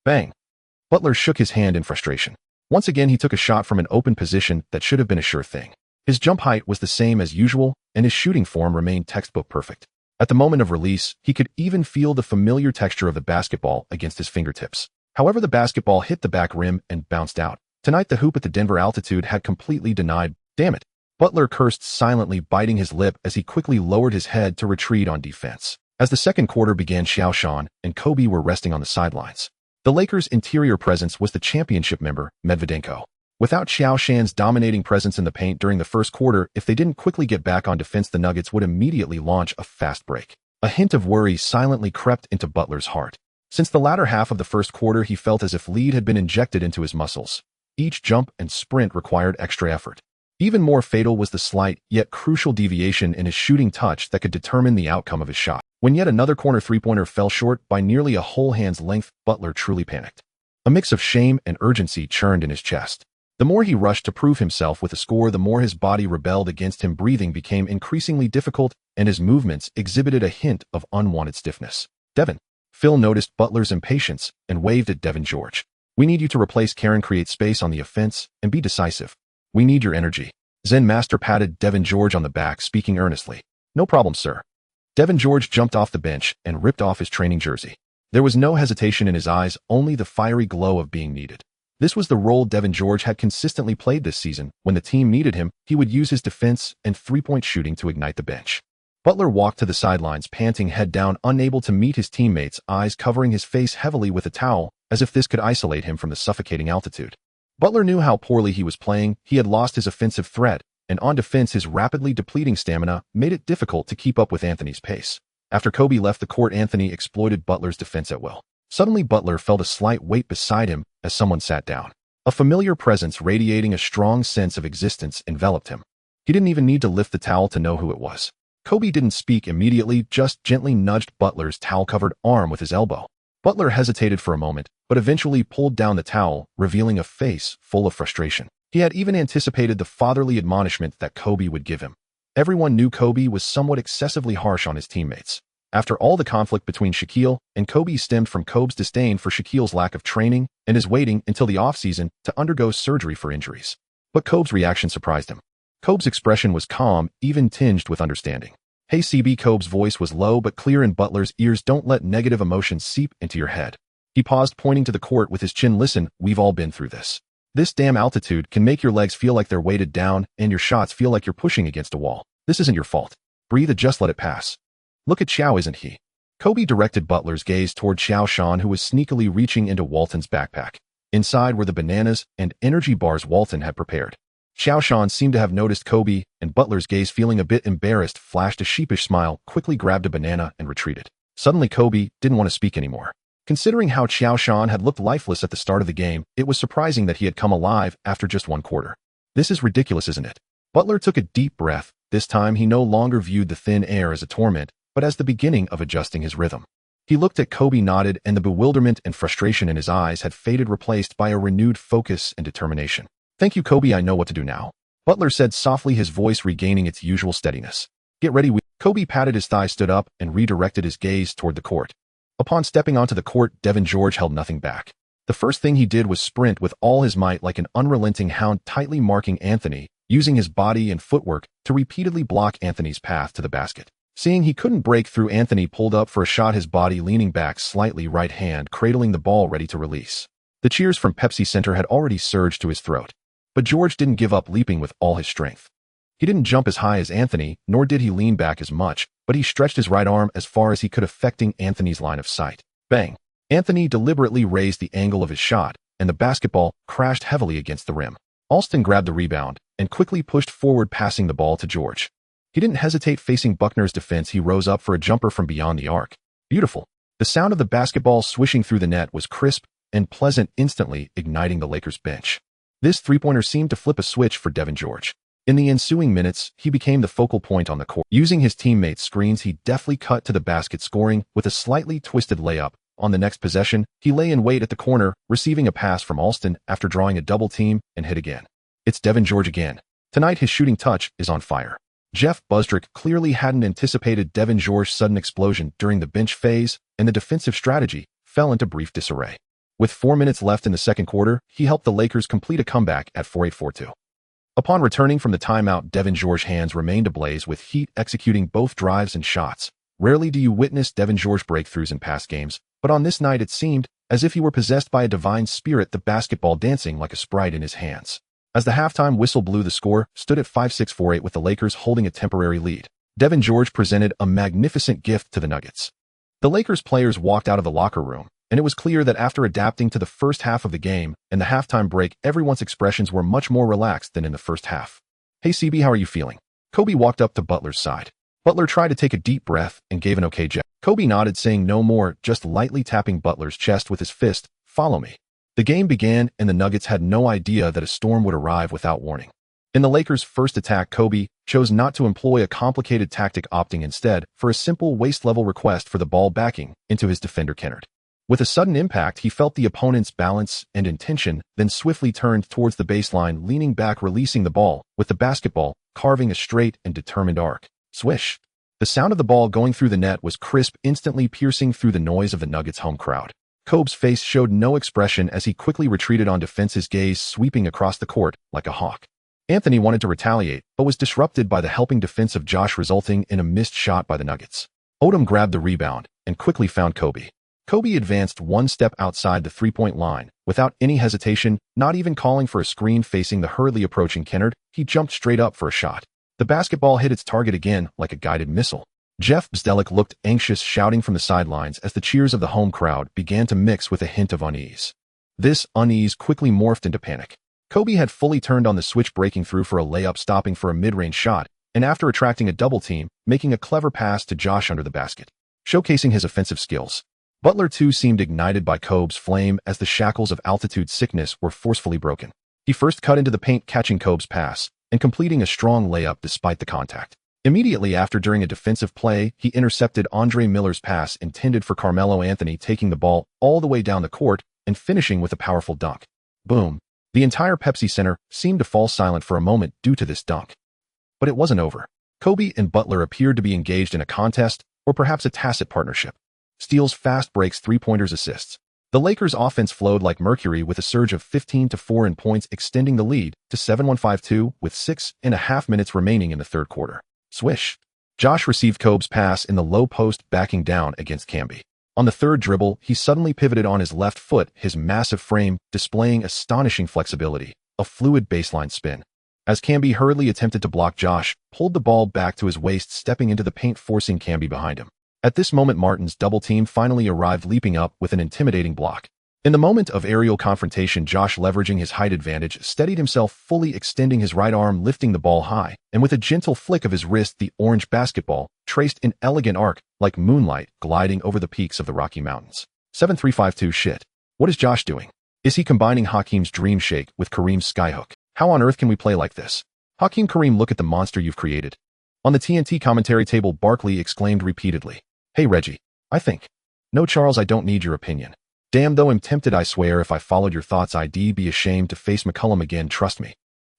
Bang! Butler shook his hand in frustration. Once again, he took a shot from an open position that should have been a sure thing. His jump height was the same as usual, and his shooting form remained textbook perfect. At the moment of release, he could even feel the familiar texture of the basketball against his fingertips. However, the basketball hit the back rim and bounced out. Tonight, the hoop at the Denver altitude had completely denied. Damn it! Butler cursed silently, biting his lip as he quickly lowered his head to retreat on defense. As the second quarter began, Qiao Shan and Kobe were resting on the sidelines. The Lakers' interior presence was the championship member, Medvedenko. Without Qiao Shan's dominating presence in the paint during the first quarter, if they didn't quickly get back on defense, the Nuggets would immediately launch a fast break. A hint of worry silently crept into Butler's heart. Since the latter half of the first quarter, he felt as if lead had been injected into his muscles. Each jump and sprint required extra effort. Even more fatal was the slight, yet crucial deviation in his shooting touch that could determine the outcome of his shot. When yet another corner three-pointer fell short by nearly a whole hand's length, Butler truly panicked. A mix of shame and urgency churned in his chest. The more he rushed to prove himself with a score, the more his body rebelled against him. Breathing became increasingly difficult, and his movements exhibited a hint of unwanted stiffness. Devin. Phil noticed Butler's impatience and waved at Devin George. We need you to replace Karen, create space on the offense, and be decisive. We need your energy. Zen Master patted Devin George on the back, speaking earnestly. No problem, sir. Devin George jumped off the bench and ripped off his training jersey. There was no hesitation in his eyes, only the fiery glow of being needed. This was the role Devin George had consistently played this season. When the team needed him, he would use his defense and three-point shooting to ignite the bench. Butler walked to the sidelines, panting, head down, unable to meet his teammates, eyes covering his face heavily with a towel, as if this could isolate him from the suffocating altitude. Butler knew how poorly he was playing. He had lost his offensive threat, and on defense his rapidly depleting stamina made it difficult to keep up with Anthony's pace. After Kobe left the court, Anthony exploited Butler's defense at will. Suddenly Butler felt a slight weight beside him as someone sat down. A familiar presence radiating a strong sense of existence enveloped him. He didn't even need to lift the towel to know who it was. Kobe didn't speak immediately, just gently nudged Butler's towel-covered arm with his elbow. Butler hesitated for a moment, but eventually pulled down the towel, revealing a face full of frustration. He had even anticipated the fatherly admonishment that Kobe would give him. Everyone knew Kobe was somewhat excessively harsh on his teammates. After all, the conflict between Shaquille and Kobe stemmed from Kobe's disdain for Shaquille's lack of training and his waiting until the offseason to undergo surgery for injuries. But Kobe's reaction surprised him. Kobe's expression was calm, even tinged with understanding. "Hey CB," Kobe's voice was low but clear in Butler's ears. "Don't let negative emotions seep into your head." He paused, pointing to the court with his chin. "Listen, we've all been through this. This damn altitude can make your legs feel like they're weighted down and your shots feel like you're pushing against a wall. This isn't your fault. Breathe and just let it pass. Look at Qiao, isn't he?" Kobe directed Butler's gaze toward Qiao Shan, who was sneakily reaching into Walton's backpack. Inside were the bananas and energy bars Walton had prepared. Qiao Shan seemed to have noticed Kobe, and Butler's gaze, feeling a bit embarrassed, flashed a sheepish smile, quickly grabbed a banana and retreated. Suddenly Kobe didn't want to speak anymore. Considering how Qiao Shan had looked lifeless at the start of the game, it was surprising that he had come alive after just one quarter. "This is ridiculous, isn't it?" Butler took a deep breath. This time he no longer viewed the thin air as a torment, but as the beginning of adjusting his rhythm. He looked at Kobe, nodded, and the bewilderment and frustration in his eyes had faded, replaced by a renewed focus and determination. "Thank you, Kobe, I know what to do now," Butler said softly, his voice regaining its usual steadiness. "Get ready." Kobe patted his thigh, stood up, and redirected his gaze toward the court. Upon stepping onto the court, Devin George held nothing back. The first thing he did was sprint with all his might like an unrelenting hound, tightly marking Anthony, using his body and footwork to repeatedly block Anthony's path to the basket. Seeing he couldn't break through, Anthony pulled up for a shot, his body leaning back slightly, right hand cradling the ball ready to release. The cheers from Pepsi Center had already surged to his throat. But George didn't give up, leaping with all his strength. He didn't jump as high as Anthony, nor did he lean back as much, but he stretched his right arm as far as he could, affecting Anthony's line of sight. Bang! Anthony deliberately raised the angle of his shot, and the basketball crashed heavily against the rim. Alston grabbed the rebound and quickly pushed forward, passing the ball to George. He didn't hesitate. Facing Buckner's defense, he rose up for a jumper from beyond the arc. Beautiful. The sound of the basketball swishing through the net was crisp and pleasant, instantly igniting the Lakers' bench. This three-pointer seemed to flip a switch for Devin George. In the ensuing minutes, he became the focal point on the court. Using his teammates' screens, he deftly cut to the basket, scoring with a slightly twisted layup. On the next possession, he lay in wait at the corner, receiving a pass from Alston after drawing a double team, and hit again. It's Devin George again. Tonight his shooting touch is on fire. Jeff Busdrick clearly hadn't anticipated Devin George's sudden explosion during the bench phase, and the defensive strategy fell into brief disarray. With 4 minutes left in the second quarter, he helped the Lakers complete a comeback at 48-42. Upon returning from the timeout, Devin George's hands remained ablaze with heat, executing both drives and shots. Rarely do you witness Devin George breakthroughs in past games, but on this night it seemed as if he were possessed by a divine spirit, the basketball dancing like a sprite in his hands. As the halftime whistle blew, the score stood at 56-48 with the Lakers holding a temporary lead. Devin George presented a magnificent gift to the Nuggets. The Lakers players walked out of the locker room, and it was clear that after adapting to the first half of the game and the halftime break, everyone's expressions were much more relaxed than in the first half. "Hey CB, how are you feeling?" Kobe walked up to Butler's side. Butler tried to take a deep breath and gave an okay gesture. Kobe nodded, saying no more, just lightly tapping Butler's chest with his fist. "Follow me." The game began, and the Nuggets had no idea that a storm would arrive without warning. In the Lakers' first attack, Kobe chose not to employ a complicated tactic, opting instead for a simple waist-level request for the ball backing into his defender Kennard. With a sudden impact, he felt the opponent's balance and intention, then swiftly turned towards the baseline, leaning back, releasing the ball, with the basketball carving a straight and determined arc. Swish! The sound of the ball going through the net was crisp, instantly piercing through the noise of the Nuggets' home crowd. Kobe's face showed no expression as he quickly retreated on defense, his gaze sweeping across the court like a hawk. Anthony wanted to retaliate, but was disrupted by the helping defense of Josh, resulting in a missed shot by the Nuggets. Odom grabbed the rebound and quickly found Kobe. Kobe advanced one step outside the three-point line. Without any hesitation, not even calling for a screen facing the hurriedly approaching Kennard, he jumped straight up for a shot. The basketball hit its target again like a guided missile. Jeff Bzdelik looked anxious, shouting from the sidelines as the cheers of the home crowd began to mix with a hint of unease. This unease quickly morphed into panic. Kobe had fully turned on the switch, breaking through for a layup, stopping for a mid-range shot, and after attracting a double team, making a clever pass to Josh under the basket, showcasing his offensive skills. Butler too seemed ignited by Kobe's flame as the shackles of altitude sickness were forcefully broken. He first cut into the paint, catching Kobe's pass and completing a strong layup despite the contact. Immediately after, during a defensive play, he intercepted Andre Miller's pass intended for Carmelo Anthony, taking the ball all the way down the court and finishing with a powerful dunk. Boom. The entire Pepsi Center seemed to fall silent for a moment due to this dunk. But it wasn't over. Kobe and Butler appeared to be engaged in a contest, or perhaps a tacit partnership. Steals, fast breaks, three-pointers, assists. The Lakers' offense flowed like mercury with a surge of 15-4 in points, extending the lead to 7-1-5-2 with 6.5 minutes remaining in the third quarter. Swish. Josh received Kobe's pass in the low post, backing down against Camby. On the third dribble, he suddenly pivoted on his left foot, his massive frame displaying astonishing flexibility, a fluid baseline spin. As Camby hurriedly attempted to block, Josh pulled the ball back to his waist, stepping into the paint, forcing Camby behind him. At this moment, Martin's double team finally arrived, leaping up with an intimidating block. In the moment of aerial confrontation, Josh, leveraging his height advantage, steadied himself, fully extending his right arm, lifting the ball high, and with a gentle flick of his wrist, the orange basketball traced an elegant arc like moonlight gliding over the peaks of the Rocky Mountains. 7-3-5-2 shit. What is Josh doing? Is he combining Hakeem's dream shake with Kareem's skyhook? How on earth can we play like this? Hakeem, Kareem, look at the monster you've created. On the TNT commentary table, Barkley exclaimed repeatedly, "Hey Reggie, I think." "No Charles, I don't need your opinion." "Damn, though I'm tempted. I swear if I followed your thoughts I'd be ashamed to face McCollum again, trust me.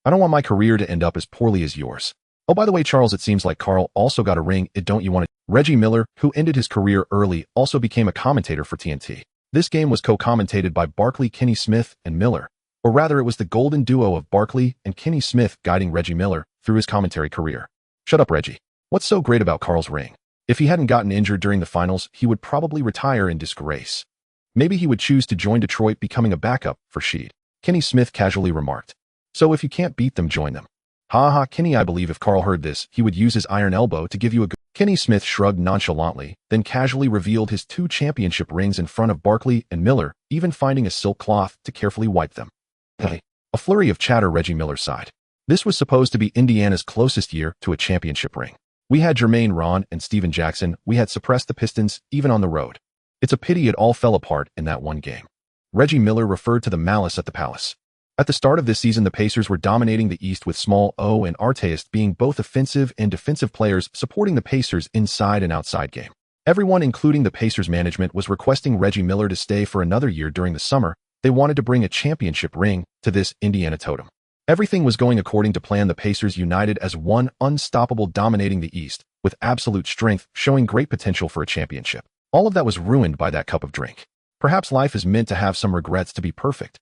I don't want my career to end up as poorly as yours. Oh, by the way, Charles, it seems like Carl also got a ring. Don't you want it?" Reggie Miller, who ended his career early, also became a commentator for TNT. This game was co-commentated by Barkley, Kenny Smith, and Miller. Or rather, it was the golden duo of Barkley and Kenny Smith guiding Reggie Miller through his commentary career. Shut up, Reggie. What's so great about Carl's ring? If he hadn't gotten injured during the finals, he would probably retire in disgrace. Maybe he would choose to join Detroit, becoming a backup for Sheed. Kenny Smith casually remarked. So if you can't beat them, join them. Ha ha, Kenny, I believe if Carl heard this, he would use his iron elbow to give you a good... Kenny Smith shrugged nonchalantly, then casually revealed his 2 championship rings in front of Barkley and Miller, even finding a silk cloth to carefully wipe them. Hey. A flurry of chatter. Reggie Miller sighed. This was supposed to be Indiana's closest year to a championship ring. We had Jermaine, Ron, and Steven Jackson. We had suppressed the Pistons, even on the road. It's a pity it all fell apart in that one game. Reggie Miller referred to the malice at the Palace. At the start of this season, the Pacers were dominating the East with Small O and Arteist being both offensive and defensive players, supporting the Pacers' inside and outside game. Everyone, including the Pacers management, was requesting Reggie Miller to stay for another year during the summer. They wanted to bring a championship ring to this Indiana totem. Everything was going according to plan. The Pacers united as one, unstoppable, dominating the East with absolute strength, showing great potential for a championship. All of that was ruined by that cup of drink. Perhaps life is meant to have some regrets to be perfect.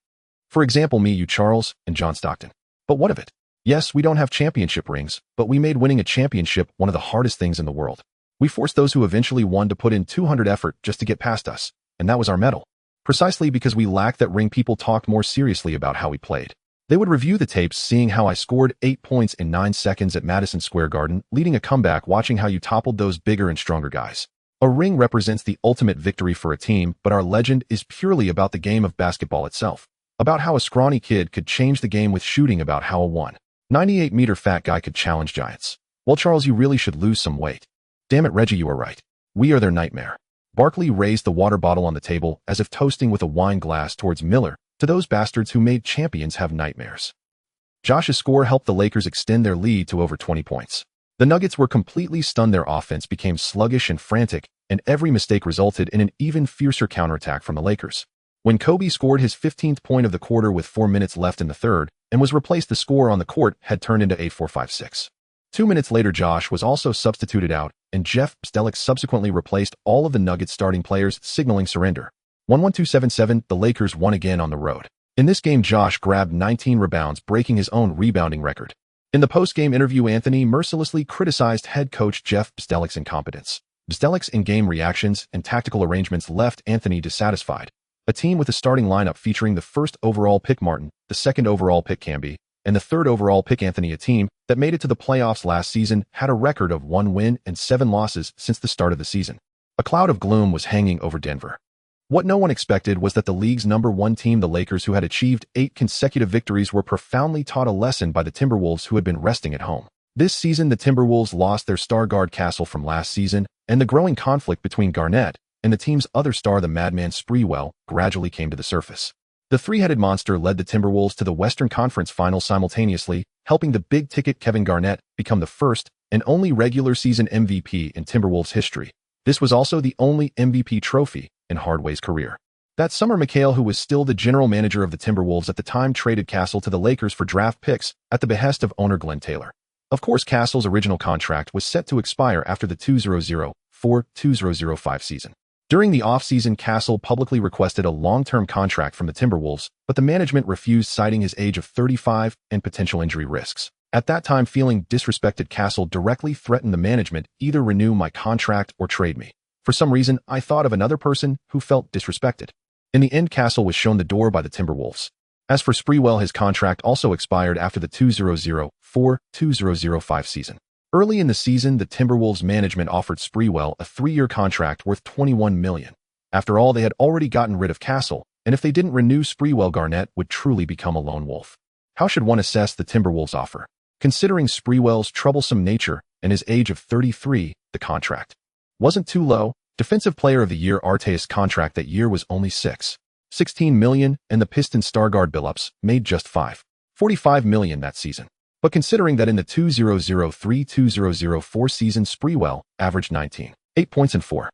For example, me, you, Charles, and John Stockton. But what of it? Yes, we don't have championship rings, but we made winning a championship one of the hardest things in the world. We forced those who eventually won to put in 200 effort just to get past us, and that was our medal. Precisely because we lacked that ring, people talked more seriously about how we played. They would review the tapes, seeing how I scored 8 points in 9 seconds at Madison Square Garden, leading a comeback, watching how you toppled those bigger and stronger guys. A ring represents the ultimate victory for a team, but our legend is purely about the game of basketball itself. About how a scrawny kid could change the game with shooting, about how a 198-meter fat guy could challenge giants. Well, Charles, you really should lose some weight. Damn it, Reggie, you are right. We are their nightmare. Barkley raised the water bottle on the table as if toasting with a wine glass towards Miller. To those bastards who made champions have nightmares. Josh's score helped the Lakers extend their lead to over 20 points. The Nuggets were completely stunned. Their offense became sluggish and frantic, and every mistake resulted in an even fiercer counterattack from the Lakers. When Kobe scored his 15th point of the quarter with 4 minutes left in the third and was replaced, the score on the court had turned into 8-4-5-6. 2 minutes later, Josh was also substituted out, and Jeff Bzdelik subsequently replaced all of the Nuggets starting players, signaling surrender. 1-1-2-7-7, the Lakers won again on the road. In this game, Josh grabbed 19 rebounds, breaking his own rebounding record. In the post-game interview, Anthony mercilessly criticized head coach Jeff Bzdelik's incompetence. Bzdelik's in-game reactions and tactical arrangements left Anthony dissatisfied. A team with a starting lineup featuring the first overall pick Martin, the second overall pick Camby, and the third overall pick. Anthony, a team that made it to the playoffs last season, had a record of 1 win and 7 losses since the start of the season. A cloud of gloom was hanging over Denver. What no one expected was that the league's #1 team, the Lakers, who had achieved 8 consecutive victories, were profoundly taught a lesson by the Timberwolves, who had been resting at home. This season, the Timberwolves lost their star guard Castle from last season, and the growing conflict between Garnett and the team's other star, the madman Sprewell, gradually came to the surface. The three-headed monster led the Timberwolves to the Western Conference Finals simultaneously, helping the big-ticket Kevin Garnett become the first and only regular season MVP in Timberwolves history. This was also the only MVP trophy in Hardaway's career. That summer, McHale, who was still the general manager of the Timberwolves at the time, traded Castle to the Lakers for draft picks at the behest of owner Glenn Taylor. Of course, Castle's original contract was set to expire after the 2004-2005 season. During the offseason, Castle publicly requested a long-term contract from the Timberwolves, but the management refused, citing his age of 35 and potential injury risks. At that time, feeling disrespected, Castle directly threatened the management, "Either renew my contract or trade me. For some reason, I thought of another person who felt disrespected." In the end, Castle was shown the door by the Timberwolves. As for Sprewell, his contract also expired after the 2004-2005 season. Early in the season, the Timberwolves management offered Sprewell a 3-year contract worth $21 million. After all, they had already gotten rid of Castle, and if they didn't renew Sprewell, Garnett would truly become a lone wolf. How should one assess the Timberwolves' offer? Considering Sprewell's troublesome nature and his age of 33, the contract wasn't too low. Defensive Player of the Year Arteas' contract that year was only $16 million, and the Pistons star guard Billups made just $45 million that season. But considering that in the 2003-2004 season, Sprewell averaged 19.8 points and 4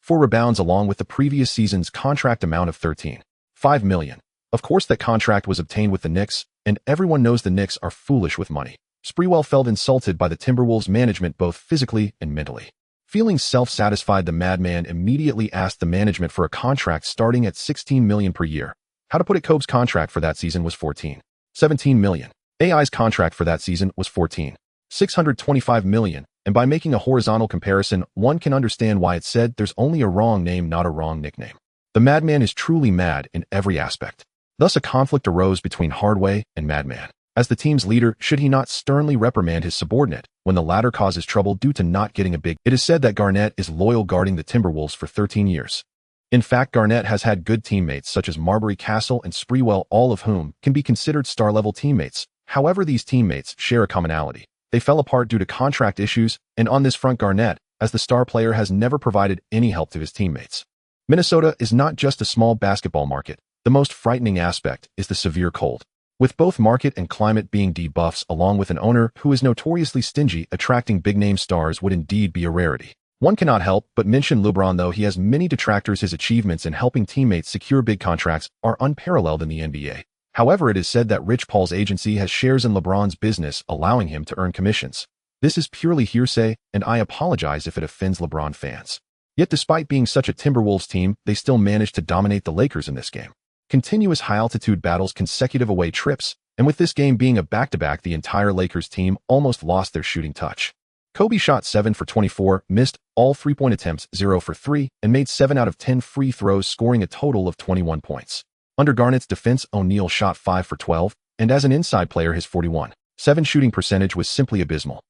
rebounds, along with the previous season's contract amount of $13.5 million. Of course, that contract was obtained with the Knicks, and everyone knows the Knicks are foolish with money. Sprewell felt insulted by the Timberwolves management both physically and mentally. Feeling self-satisfied, the madman immediately asked the management for a contract starting at $16 million per year. How to put it, Kobe's contract for that season was $17 million. AI's contract for that season was $625 million, and by making a horizontal comparison, one can understand why it's said there's only a wrong name, not a wrong nickname. The madman is truly mad in every aspect. Thus, a conflict arose between Hardaway and Madman. As the team's leader, should he not sternly reprimand his subordinate when the latter causes trouble due to not getting a big? It is said that Garnett is loyal, guarding the Timberwolves for 13 years. In fact, Garnett has had good teammates such as Marbury, Castle, and Sprewell, all of whom can be considered star-level teammates. However, these teammates share a commonality. They fell apart due to contract issues, and on this front, Garnett, as the star player, has never provided any help to his teammates. Minnesota is not just a small basketball market. The most frightening aspect is the severe cold. With both market and climate being debuffs, along with an owner who is notoriously stingy, attracting big-name stars would indeed be a rarity. One cannot help but mention LeBron, though he has many detractors. His achievements in helping teammates secure big contracts are unparalleled in the NBA. However, it is said that Rich Paul's agency has shares in LeBron's business, allowing him to earn commissions. This is purely hearsay, and I apologize if it offends LeBron fans. Yet despite being such a Timberwolves team, they still managed to dominate the Lakers in this game. Continuous high-altitude battles, consecutive away trips, and with this game being a back-to-back, the entire Lakers team almost lost their shooting touch. Kobe shot 7 for 24, missed all three-point attempts, 0 for 3, and made 7 out of 10 free throws, scoring a total of 21 points. Under Garnett's defense, O'Neal shot 5 for 12, and as an inside player, his 41.7 shooting percentage was simply abysmal.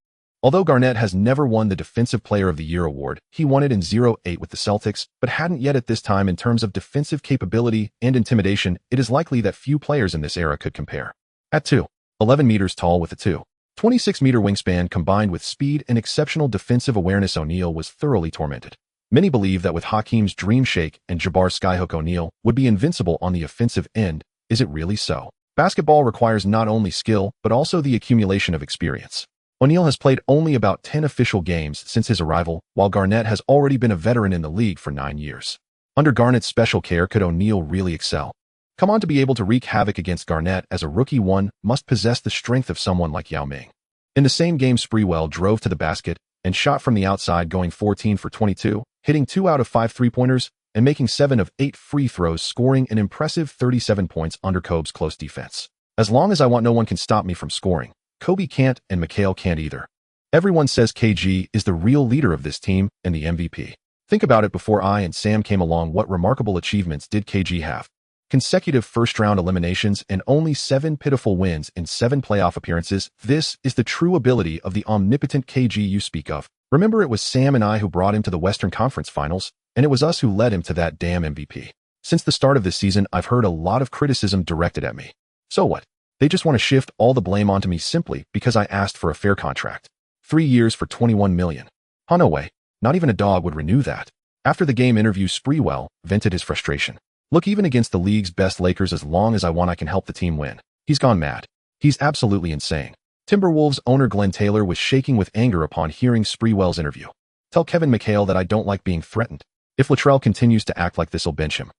Although Garnett has never won the Defensive Player of the Year award, he won it in 08 with the Celtics, but hadn't yet at this time. In terms of defensive capability and intimidation, it is likely that few players in this era could compare. At 2.11 meters tall with a 2.26-meter wingspan combined with speed and exceptional defensive awareness, O'Neal was thoroughly tormented. Many believe that with Hakeem's Dream Shake and Jabbar's Skyhook, O'Neal would be invincible on the offensive end. Is it really so? Basketball requires not only skill, but also the accumulation of experience. O'Neal has played only about 10 official games since his arrival, while Garnett has already been a veteran in the league for 9 years. Under Garnett's special care, could O'Neal really excel? Come on, to be able to wreak havoc against Garnett as a rookie, one must possess the strength of someone like Yao Ming. In the same game, Sprewell drove to the basket and shot from the outside, going 14 for 22, hitting 2 out of 5 three-pointers and making 7 of 8 free throws, scoring an impressive 37 points under Kobe's close defense. As long as I want, no one can stop me from scoring. Kobe can't, and McHale can't either. Everyone says KG is the real leader of this team and the MVP. Think about it, before I and Sam came along, what remarkable achievements did KG have? consecutive first-round eliminations, and only 7 pitiful wins in 7 playoff appearances. This is the true ability of the omnipotent KG you speak of. Remember, it was Sam and I who brought him to the Western Conference Finals, and it was us who led him to that damn MVP. Since the start of this season, I've heard a lot of criticism directed at me. So what? They just want to shift all the blame onto me simply because I asked for a fair contract. 3 years for $21 million. Oh, no way. Not even a dog would renew that. After the game interview, Sprewell vented his frustration. Look, even against the league's best Lakers, as long as I want, I can help the team win. He's gone mad. He's absolutely insane. Timberwolves owner Glenn Taylor was shaking with anger upon hearing Sprewell's interview. Tell Kevin McHale that I don't like being threatened. If Latrell continues to act like this, I'll bench him.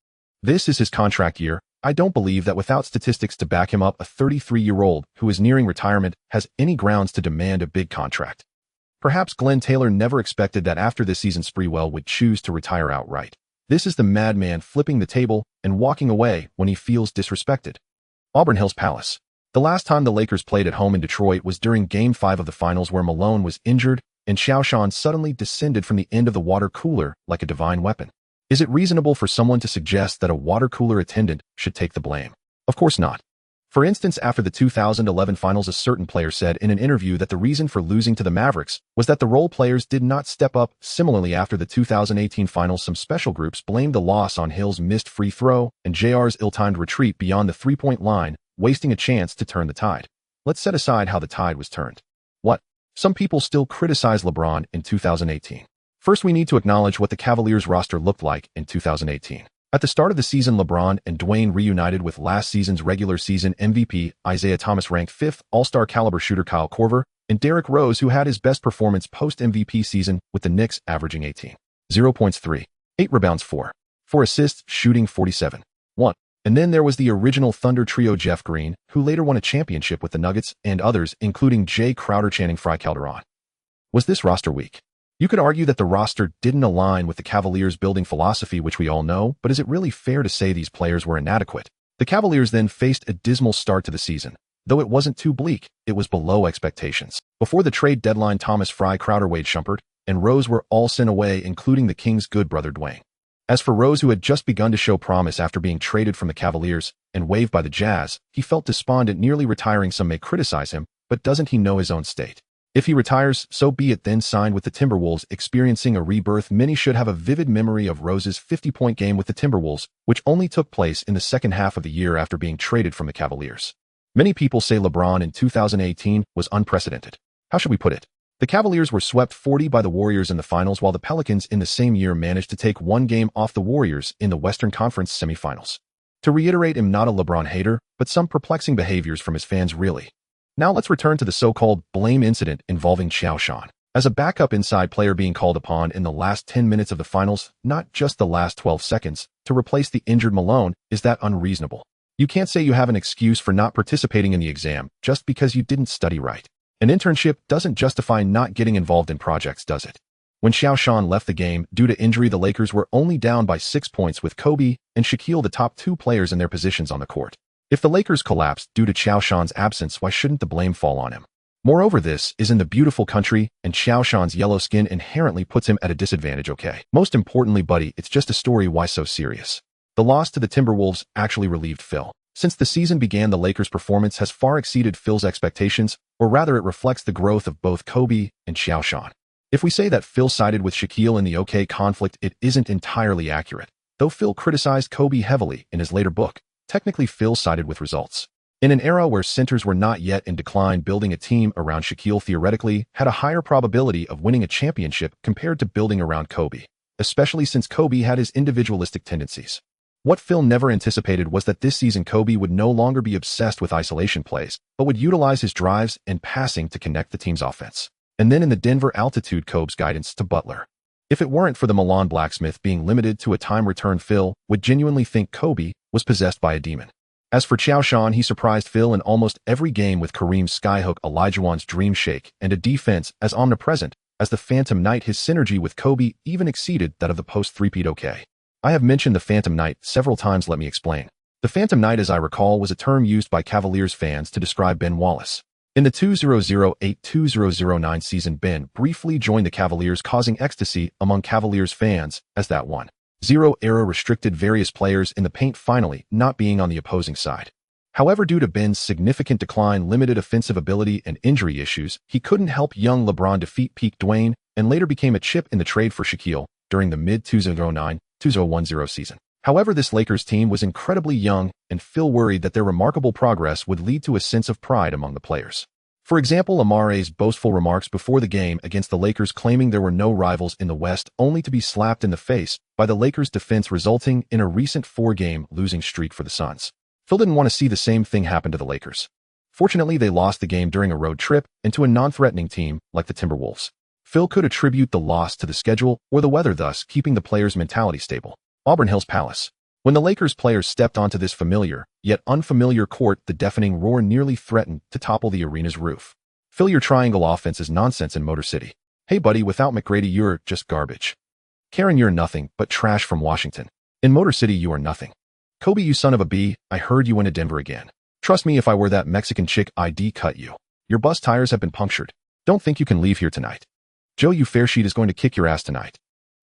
This is his contract year. I don't believe that without statistics to back him up, a 33-year-old who is nearing retirement has any grounds to demand a big contract. Perhaps Glenn Taylor never expected that after this season Sprewell would choose to retire outright. This is the madman flipping the table and walking away when he feels disrespected. Auburn Hills Palace. The last time the Lakers played at home in Detroit was during Game 5 of the finals, where Malone was injured and Qiao Shan suddenly descended from the end of the water cooler like a divine weapon. Is it reasonable for someone to suggest that a water cooler attendant should take the blame? Of course not. For instance, after the 2011 finals, a certain player said in an interview that the reason for losing to the Mavericks was that the role players did not step up. Similarly, after the 2018 finals, some special groups blamed the loss on Hill's missed free throw and JR's ill-timed retreat beyond the three-point line, wasting a chance to turn the tide. Let's set aside how the tide was turned. What? Some people still criticize LeBron in 2018. First, we need to acknowledge what the Cavaliers roster looked like in 2018. At the start of the season, LeBron and Dwayne reunited with last season's regular season MVP Isaiah Thomas, ranked 5th All-Star caliber shooter Kyle Korver, and Derrick Rose, who had his best performance post-MVP season with the Knicks, averaging 0 points, 8 rebounds, 4 assists, shooting 47.1. And then there was the original Thunder trio, Jeff Green, who later won a championship with the Nuggets, and others, including Jay Crowder, Channing Frye, Calderon. Was this roster weak? You could argue that the roster didn't align with the Cavaliers' building philosophy, which we all know, but is it really fair to say these players were inadequate? The Cavaliers then faced a dismal start to the season. Though it wasn't too bleak, it was below expectations. Before the trade deadline, Thomas, Frye, Crowder, Wade, Shumpert, and Rose were all sent away, including the Kings' good brother Dwayne. As for Rose, who had just begun to show promise after being traded from the Cavaliers and waived by the Jazz, he felt despondent, nearly retiring. Some may criticize him, but doesn't he know his own state? If he retires, so be it. Then signed with the Timberwolves, experiencing a rebirth. Many should have a vivid memory of Rose's 50-point game with the Timberwolves, which only took place in the second half of the year after being traded from the Cavaliers. Many people say LeBron in 2018 was unprecedented. How should we put it? The Cavaliers were swept 40 by the Warriors in the finals, while the Pelicans in the same year managed to take one game off the Warriors in the Western Conference semifinals. To reiterate, I'm not a LeBron hater, but some perplexing behaviors from his fans really. Now let's return to the so-called blame incident involving Qiao Shan. As a backup inside player being called upon in the last 10 minutes of the finals, not just the last 12 seconds, to replace the injured Malone, is that unreasonable? You can't say you have an excuse for not participating in the exam just because you didn't study right. An internship doesn't justify not getting involved in projects, does it? When Qiao Shan left the game due to injury, the Lakers were only down by 6 points with Kobe and Shaquille the top 2 players in their positions on the court. If the Lakers collapsed due to Qiao Shan's absence, why shouldn't the blame fall on him? Moreover, this is in the beautiful country, and Qiao Shan's yellow skin inherently puts him at a disadvantage, okay? Most importantly, buddy, it's just a story. Why so serious? The loss to the Timberwolves actually relieved Phil. Since the season began, the Lakers' performance has far exceeded Phil's expectations, or rather it reflects the growth of both Kobe and Qiao Shan. If we say that Phil sided with Shaquille in the OK conflict, it isn't entirely accurate. Though Phil criticized Kobe heavily in his later book, technically Phil sided with results. In an era where centers were not yet in decline, building a team around Shaquille theoretically had a higher probability of winning a championship compared to building around Kobe, especially since Kobe had his individualistic tendencies. What Phil never anticipated was that this season Kobe would no longer be obsessed with isolation plays, but would utilize his drives and passing to connect the team's offense. And then in the Denver altitude, Kobe's guidance to Butler. If it weren't for the Milan blacksmith being limited to a time return, Phil would genuinely think Kobe was possessed by a demon. As for Qiao Shan, he surprised Phil in almost every game with Kareem's skyhook, Olajuwon's dream shake, and a defense as omnipresent as the Phantom Knight. His synergy with Kobe even exceeded that of the post-3-peat OK. I have mentioned the Phantom Knight several times. Let me explain. The Phantom Knight, as I recall, was a term used by Cavaliers fans to describe Ben Wallace. In the 2008-2009 season, Ben briefly joined the Cavaliers, causing ecstasy among Cavaliers fans as that 1-0 era restricted various players in the paint finally not being on the opposing side. However, due to Ben's significant decline, limited offensive ability, and injury issues, he couldn't help young LeBron defeat peak Dwayne and later became a chip in the trade for Shaquille during the mid-2009-2010 season. However, this Lakers team was incredibly young, and Phil worried that their remarkable progress would lead to a sense of pride among the players. For example, Amare's boastful remarks before the game against the Lakers claiming there were no rivals in the West only to be slapped in the face by the Lakers' defense, resulting in a recent 4-game losing streak for the Suns. Phil didn't want to see the same thing happen to the Lakers. Fortunately, they lost the game during a road trip and to a non-threatening team like the Timberwolves. Phil could attribute the loss to the schedule or the weather, thus keeping the players' mentality stable. Auburn Hills Palace. When the Lakers players stepped onto this familiar, yet unfamiliar court, the deafening roar nearly threatened to topple the arena's roof. Phil, your triangle offense is nonsense in Motor City. Hey buddy, without McGrady you're just garbage. Karen, you're nothing but trash from Washington. In Motor City you are nothing. Kobe, you son of a b, I heard you went to Denver again. Trust me, if I were that Mexican chick, I'd cut you. Your bus tires have been punctured. Don't think you can leave here tonight. Joe, you fair sheet is going to kick your ass tonight.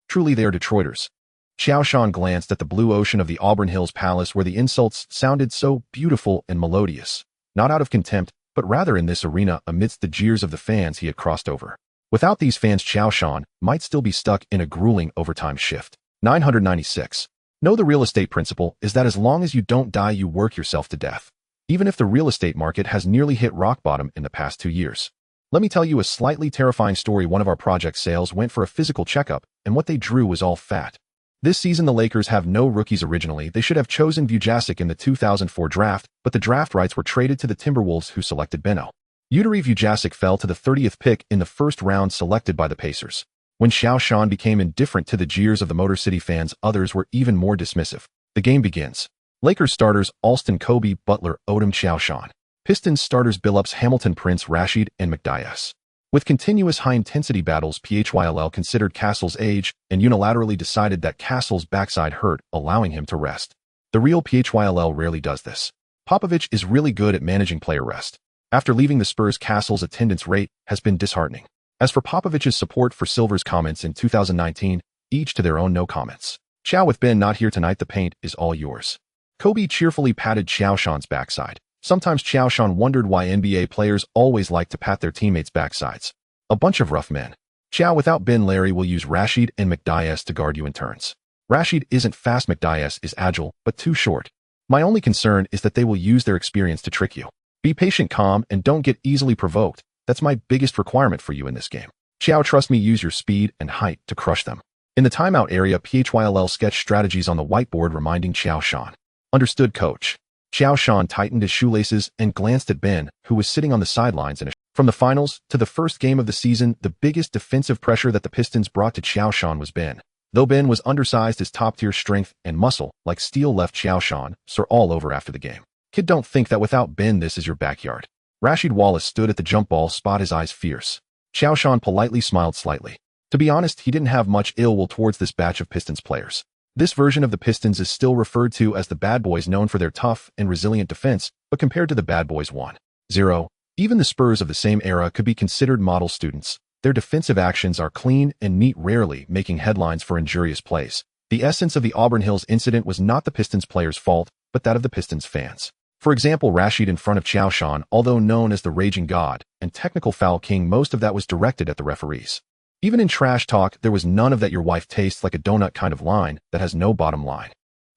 Truly they are Detroiters. Qiao Shan glanced at the blue ocean of the Auburn Hills Palace where the insults sounded so beautiful and melodious, not out of contempt, but rather in this arena amidst the jeers of the fans he had crossed over. Without these fans, Qiao Shan might still be stuck in a grueling overtime shift. 996. Know the real estate principle is that as long as you don't die, you work yourself to death. Even if the real estate market has nearly hit rock bottom in the past 2 years. Let me tell you a slightly terrifying story. One of our project sales went for a physical checkup, and what they drew was all fat. This season, the Lakers have no rookies. Originally, they should have chosen Vujasic in the 2004 draft, but the draft rights were traded to the Timberwolves, who selected Beno. Udari Vujasic fell to the 30th pick in the first round, selected by the Pacers. When Qiao Shan became indifferent to the jeers of the Motor City fans, others were even more dismissive. The game begins. Lakers starters Alston, Kobe, Butler, Odom, Qiao Shan. Pistons starters Billups, Hamilton, Prince, Rashid, and McDyess. With continuous high-intensity battles, PHYLL considered Castle's age and unilaterally decided that Castle's backside hurt, allowing him to rest. The real PHYLL rarely does this. Popovich is really good at managing player rest. After leaving the Spurs, Castle's attendance rate has been disheartening. As for Popovich's support for Silver's comments in 2019, each to their own, no comments. Ciao, with Ben not here tonight, the paint is all yours. Kobe cheerfully patted Qiao Shan's backside. Sometimes Qiao Shan wondered why NBA players always like to pat their teammates' backsides. A bunch of rough men. Qiao, without Ben, Larry will use Rashid and McDyess to guard you in turns. Rashid isn't fast, McDyess is agile, but too short. My only concern is that they will use their experience to trick you. Be patient, calm, and don't get easily provoked. That's my biggest requirement for you in this game. Qiao, trust me, use your speed and height to crush them. In the timeout area, PHYLL sketched strategies on the whiteboard, reminding Qiao Shan. Understood, coach. Qiao Shan tightened his shoelaces and glanced at Ben, who was sitting on the sidelines. From the finals to the first game of the season, the biggest defensive pressure that the Pistons brought to Qiao Shan was Ben. Though Ben was undersized, his top-tier strength and muscle, like steel, left Qiao Shan sore all over after the game. Kid, don't think that without Ben this is your backyard. Rasheed Wallace stood at the jump ball spot, his eyes fierce. Qiao Shan politely smiled slightly. To be honest, he didn't have much ill will towards this batch of Pistons players. This version of the Pistons is still referred to as the Bad Boys, known for their tough and resilient defense, but compared to the Bad Boys 1-0, even the Spurs of the same era could be considered model students. Their defensive actions are clean and neat, rarely making headlines for injurious plays. The essence of the Auburn Hills incident was not the Pistons players' fault, but that of the Pistons fans. For example, Rashid in front of Qiao Shan, although known as the Raging God and Technical Foul King, most of that was directed at the referees. Even in trash talk, there was none of that "your wife tastes like a donut" kind of line that has no bottom line.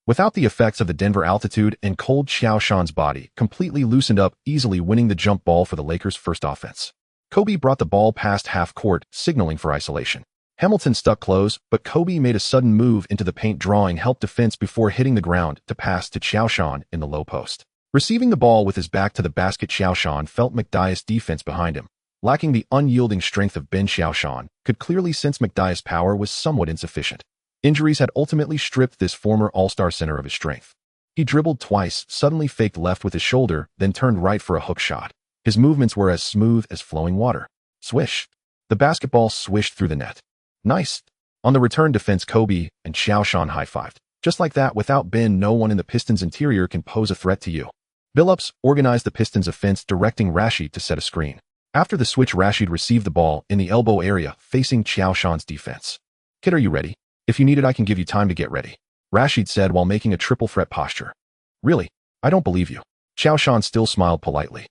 Without the effects of the Denver altitude and cold, Qiao Shan's body completely loosened up, easily winning the jump ball for the Lakers' first offense. Kobe brought the ball past half court, signaling for isolation. Hamilton stuck close, but Kobe made a sudden move into the paint, drawing help defense before hitting the ground to pass to Qiao Shan in the low post. Receiving the ball with his back to the basket, Qiao Shan felt McDyess' defense behind him. Lacking the unyielding strength of Ben, Qiao Shan could clearly sense McDyess' power was somewhat insufficient. Injuries had ultimately stripped this former all-star center of his strength. He dribbled twice, suddenly faked left with his shoulder, then turned right for a hook shot. His movements were as smooth as flowing water. Swish. The basketball swished through the net. Nice. On the return defense, Kobe and Qiao Shan high-fived. Just like that, without Ben, no one in the Pistons' interior can pose a threat to you. Billups organized the Pistons' offense, directing Rashid to set a screen. After the switch, Rashid received the ball in the elbow area, facing Qiao Shan's defense. Kid, are you ready? If you need it, I can give you time to get ready, Rashid said while making a triple threat posture. Really? I don't believe you. Qiao Shan still smiled politely.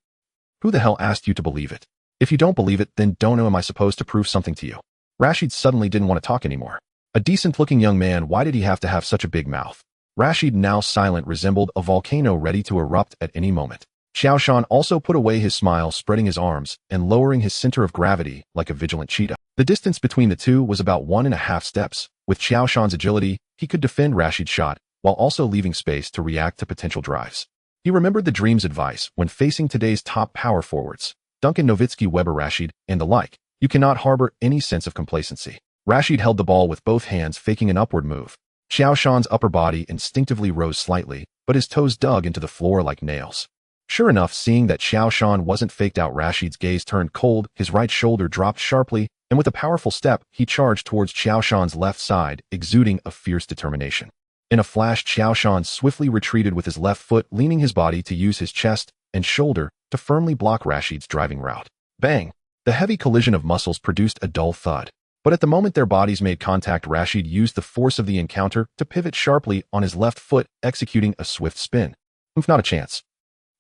Who the hell asked you to believe it? If you don't believe it, then don't know am I supposed to prove something to you? Rashid suddenly didn't want to talk anymore. A decent-looking young man, why did he have to have such a big mouth? Rashid, now silent, resembled a volcano ready to erupt at any moment. Qiao Shan also put away his smile, spreading his arms and lowering his center of gravity like a vigilant cheetah. The distance between the two was about 1.5 steps. With Qiao Shan's agility, he could defend Rashid's shot while also leaving space to react to potential drives. He remembered the Dream's advice when facing today's top power forwards, Duncan Nowitzki, Weber, Rashid, and the like. You cannot harbor any sense of complacency. Rashid held the ball with both hands, faking an upward move. Qiao Shan's upper body instinctively rose slightly, but his toes dug into the floor like nails. Sure enough, seeing that Qiao Shan wasn't faked out, Rashid's gaze turned cold, his right shoulder dropped sharply, and with a powerful step, he charged towards Qiao Shan's left side, exuding a fierce determination. In a flash, Qiao Shan swiftly retreated with his left foot, leaning his body to use his chest and shoulder to firmly block Rashid's driving route. Bang! The heavy collision of muscles produced a dull thud. But at the moment their bodies made contact, Rashid used the force of the encounter to pivot sharply on his left foot, executing a swift spin. Not a chance.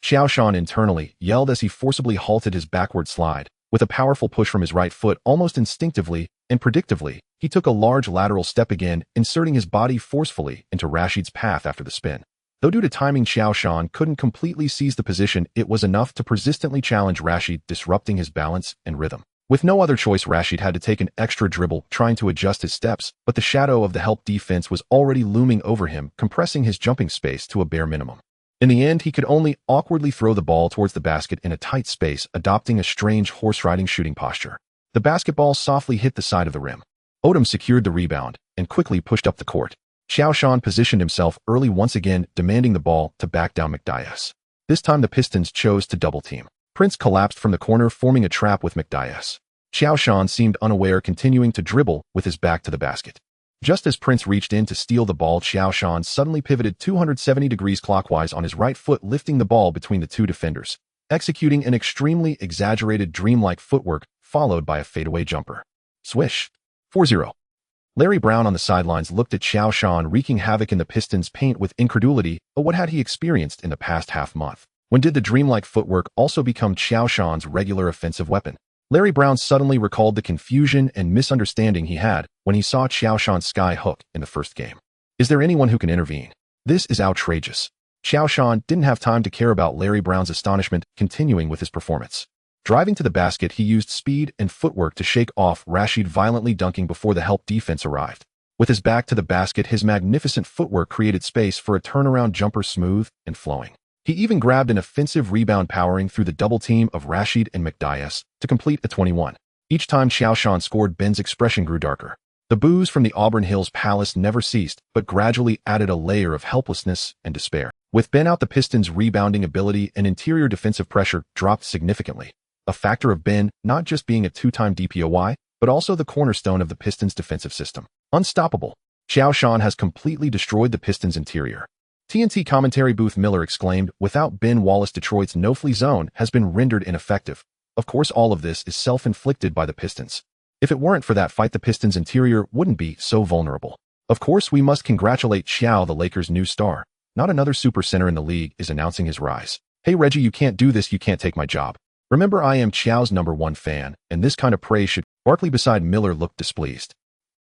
Qiao Shan internally yelled as he forcibly halted his backward slide. With a powerful push from his right foot, almost instinctively and predictably, he took a large lateral step again, inserting his body forcefully into Rashid's path after the spin. Though due to timing Qiao Shan couldn't completely seize the position, it was enough to persistently challenge Rashid, disrupting his balance and rhythm. With no other choice, Rashid had to take an extra dribble, trying to adjust his steps, but the shadow of the help defense was already looming over him, compressing his jumping space to a bare minimum. In the end, he could only awkwardly throw the ball towards the basket in a tight space, adopting a strange horse-riding shooting posture. The basketball softly hit the side of the rim. Odom secured the rebound and quickly pushed up the court. Qiao Shan positioned himself early once again, demanding the ball to back down McDyess. This time the Pistons chose to double-team. Prince collapsed from the corner, forming a trap with McDyess. Qiao Shan seemed unaware, continuing to dribble with his back to the basket. Just as Prince reached in to steal the ball, Qiao Shan suddenly pivoted 270 degrees clockwise on his right foot, lifting the ball between the two defenders, executing an extremely exaggerated dreamlike footwork followed by a fadeaway jumper. Swish. 4-0. Larry Brown on the sidelines looked at Qiao Shan wreaking havoc in the Pistons' paint with incredulity. But what had he experienced in the past half-month? When did the dreamlike footwork also become Qiao Shan's regular offensive weapon? Larry Brown suddenly recalled the confusion and misunderstanding he had when he saw Qiao Shan's sky hook in the first game. Is there anyone who can intervene? This is outrageous. Qiao Shan didn't have time to care about Larry Brown's astonishment, continuing with his performance. Driving to the basket, he used speed and footwork to shake off Rashid, violently dunking before the help defense arrived. With his back to the basket, his magnificent footwork created space for a turnaround jumper, smooth and flowing. He even grabbed an offensive rebound, powering through the double team of Rashid and McDyess to complete a 21. Each time Qiao Shan scored, Ben's expression grew darker. The boos from the Auburn Hills Palace never ceased, but gradually added a layer of helplessness and despair. With Ben out, the Pistons' rebounding ability and interior defensive pressure dropped significantly. A factor of Ben not just being a two-time DPOY, but also the cornerstone of the Pistons' defensive system. Unstoppable. Qiao Shan has completely destroyed the Pistons' interior. TNT commentary booth Miller exclaimed, without Ben Wallace, Detroit's no-flee zone has been rendered ineffective. Of course, all of this is self-inflicted by the Pistons. If it weren't for that fight, the Pistons' interior wouldn't be so vulnerable. Of course, we must congratulate Qiao, the Lakers' new star. Not another super center in the league is announcing his rise. Hey Reggie, you can't do this, you can't take my job. Remember, I am Qiao's #1 fan, and this kind of praise should... Barkley beside Miller looked displeased.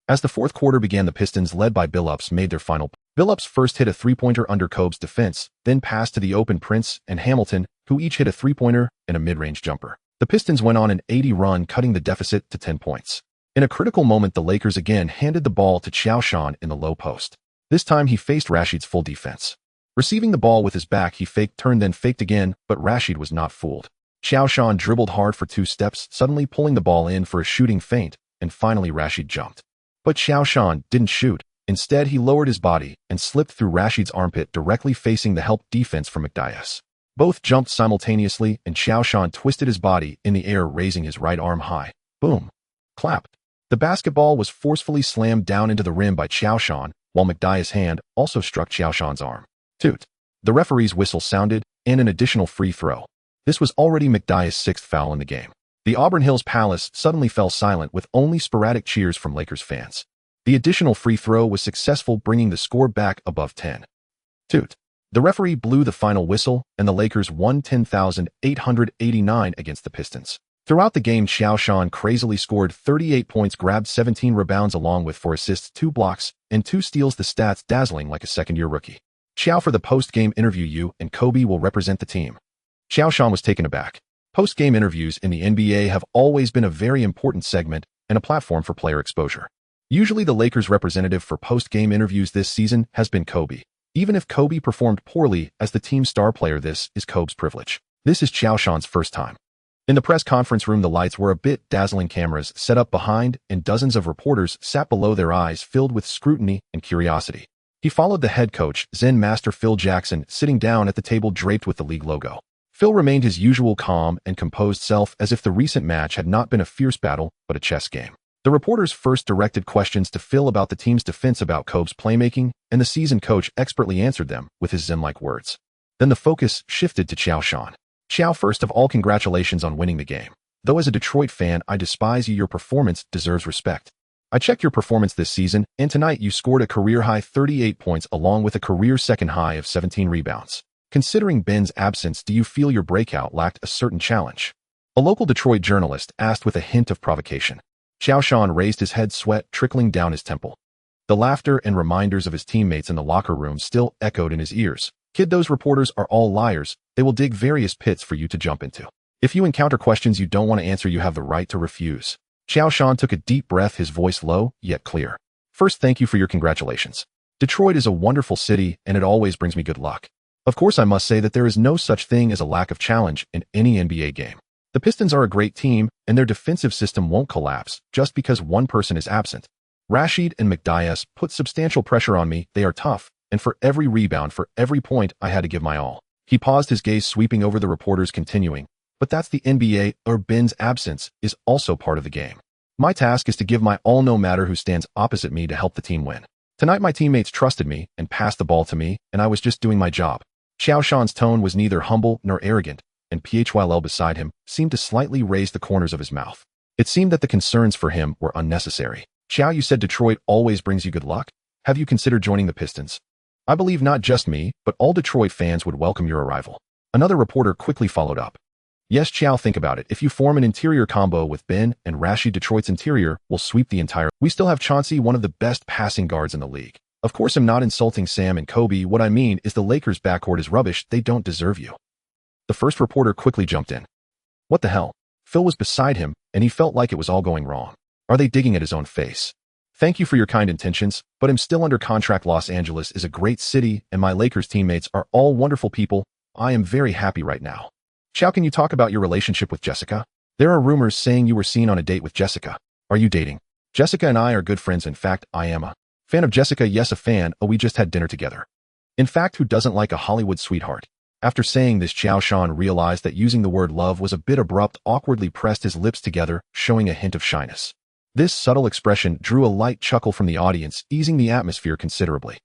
As the fourth quarter began, the Pistons, led by Billups, made their final. Billups first hit a three-pointer under Kobe's defense, then passed to the open Prince and Hamilton, who each hit a three-pointer and a mid-range jumper. The Pistons went on an 80 run, cutting the deficit to 10 points. In a critical moment, the Lakers again handed the ball to Qiao Shan in the low post. This time he faced Rashid's full defense. Receiving the ball with his back, he faked, turned, then faked again, but Rashid was not fooled. Qiao Shan dribbled hard for 2 steps, suddenly pulling the ball in for a shooting feint, and finally Rashid jumped. But Qiao Shan didn't shoot. Instead, he lowered his body and slipped through Rashid's armpit, directly facing the help defense from McDyess. Both jumped simultaneously, and Qiao Shan twisted his body in the air, raising his right arm high. Boom. Clap. The basketball was forcefully slammed down into the rim by Qiao Shan, while McDyess' hand also struck Qiao Shan's arm. Toot. The referee's whistle sounded, and an additional free throw. This was already McDyess' 6th foul in the game. The Auburn Hills Palace suddenly fell silent, with only sporadic cheers from Lakers fans. The additional free throw was successful, bringing the score back above 10. Toot. The referee blew the final whistle, and the Lakers won 10,889 against the Pistons. Throughout the game, Qiao Shan crazily scored 38 points, grabbed 17 rebounds along with 4 assists, 2 blocks, and 2 steals, the stats dazzling like a second-year rookie. Qiao, for the post-game interview, you and Kobe will represent the team. Qiao Shan was taken aback. Post-game interviews in the NBA have always been a very important segment and a platform for player exposure. Usually the Lakers' representative for post-game interviews this season has been Kobe. Even if Kobe performed poorly as the team's star player, this is Kobe's privilege. This is Qiao Shan's first time. In the press conference room, the lights were a bit dazzling, cameras set up behind, and dozens of reporters sat below, their eyes filled with scrutiny and curiosity. He followed the head coach, Zen Master Phil Jackson, sitting down at the table draped with the league logo. Phil remained his usual calm and composed self, as if the recent match had not been a fierce battle, but a chess game. The reporters first directed questions to Phil about the team's defense, about Kobe's playmaking, and the seasoned coach expertly answered them with his zen-like words. Then the focus shifted to Qiao Shan. Qiao, first of all, congratulations on winning the game. Though as a Detroit fan, I despise you, your performance deserves respect. I checked your performance this season, and tonight you scored a career-high 38 points along with a career second high of 17 rebounds. Considering Ben's absence, do you feel your breakout lacked a certain challenge? A local Detroit journalist asked with a hint of provocation. Qiao Shan raised his head, sweat trickling down his temple. The laughter and reminders of his teammates in the locker room still echoed in his ears. Kid, those reporters are all liars. They will dig various pits for you to jump into. If you encounter questions you don't want to answer, you have the right to refuse. Qiao Shan took a deep breath, his voice low, yet clear. First, thank you for your congratulations. Detroit is a wonderful city, and it always brings me good luck. Of course, I must say that there is no such thing as a lack of challenge in any NBA game. The Pistons are a great team, and their defensive system won't collapse just because one person is absent. Rashid and McDyess put substantial pressure on me. They are tough, and for every rebound, for every point, I had to give my all. He paused, his gaze sweeping over the reporters, continuing, but that's the NBA, or Ben's absence is also part of the game. My task is to give my all no matter who stands opposite me to help the team win. Tonight my teammates trusted me and passed the ball to me, and I was just doing my job. Qiao Shan's tone was neither humble nor arrogant, and Phyl beside him seemed to slightly raise the corners of his mouth. It seemed that the concerns for him were unnecessary. Qiao, you said Detroit always brings you good luck? Have you considered joining the Pistons? I believe not just me, but all Detroit fans would welcome your arrival. Another reporter quickly followed up. Yes, Qiao, think about it. If you form an interior combo with Ben and Rashid, Detroit's interior will sweep the entire. We still have Chauncey, one of the best passing guards in the league. Of course, I'm not insulting Sam and Kobe. What I mean is the Lakers' backcourt is rubbish. They don't deserve you. The first reporter quickly jumped in. What the hell? Phil was beside him, and he felt like it was all going wrong. Are they digging at his own face? Thank you for your kind intentions, but I'm still under contract. Los Angeles is a great city, and my Lakers teammates are all wonderful people. I am very happy right now. Qiao, can you talk about your relationship with Jessica? There are rumors saying you were seen on a date with Jessica. Are you dating? Jessica and I are good friends. In fact, I am a fan of Jessica. Yes, a fan. Oh, we just had dinner together. In fact, who doesn't like a Hollywood sweetheart? After saying this, Qiao Shan realized that using the word love was a bit abrupt, awkwardly pressed his lips together, showing a hint of shyness. This subtle expression drew a light chuckle from the audience, easing the atmosphere considerably.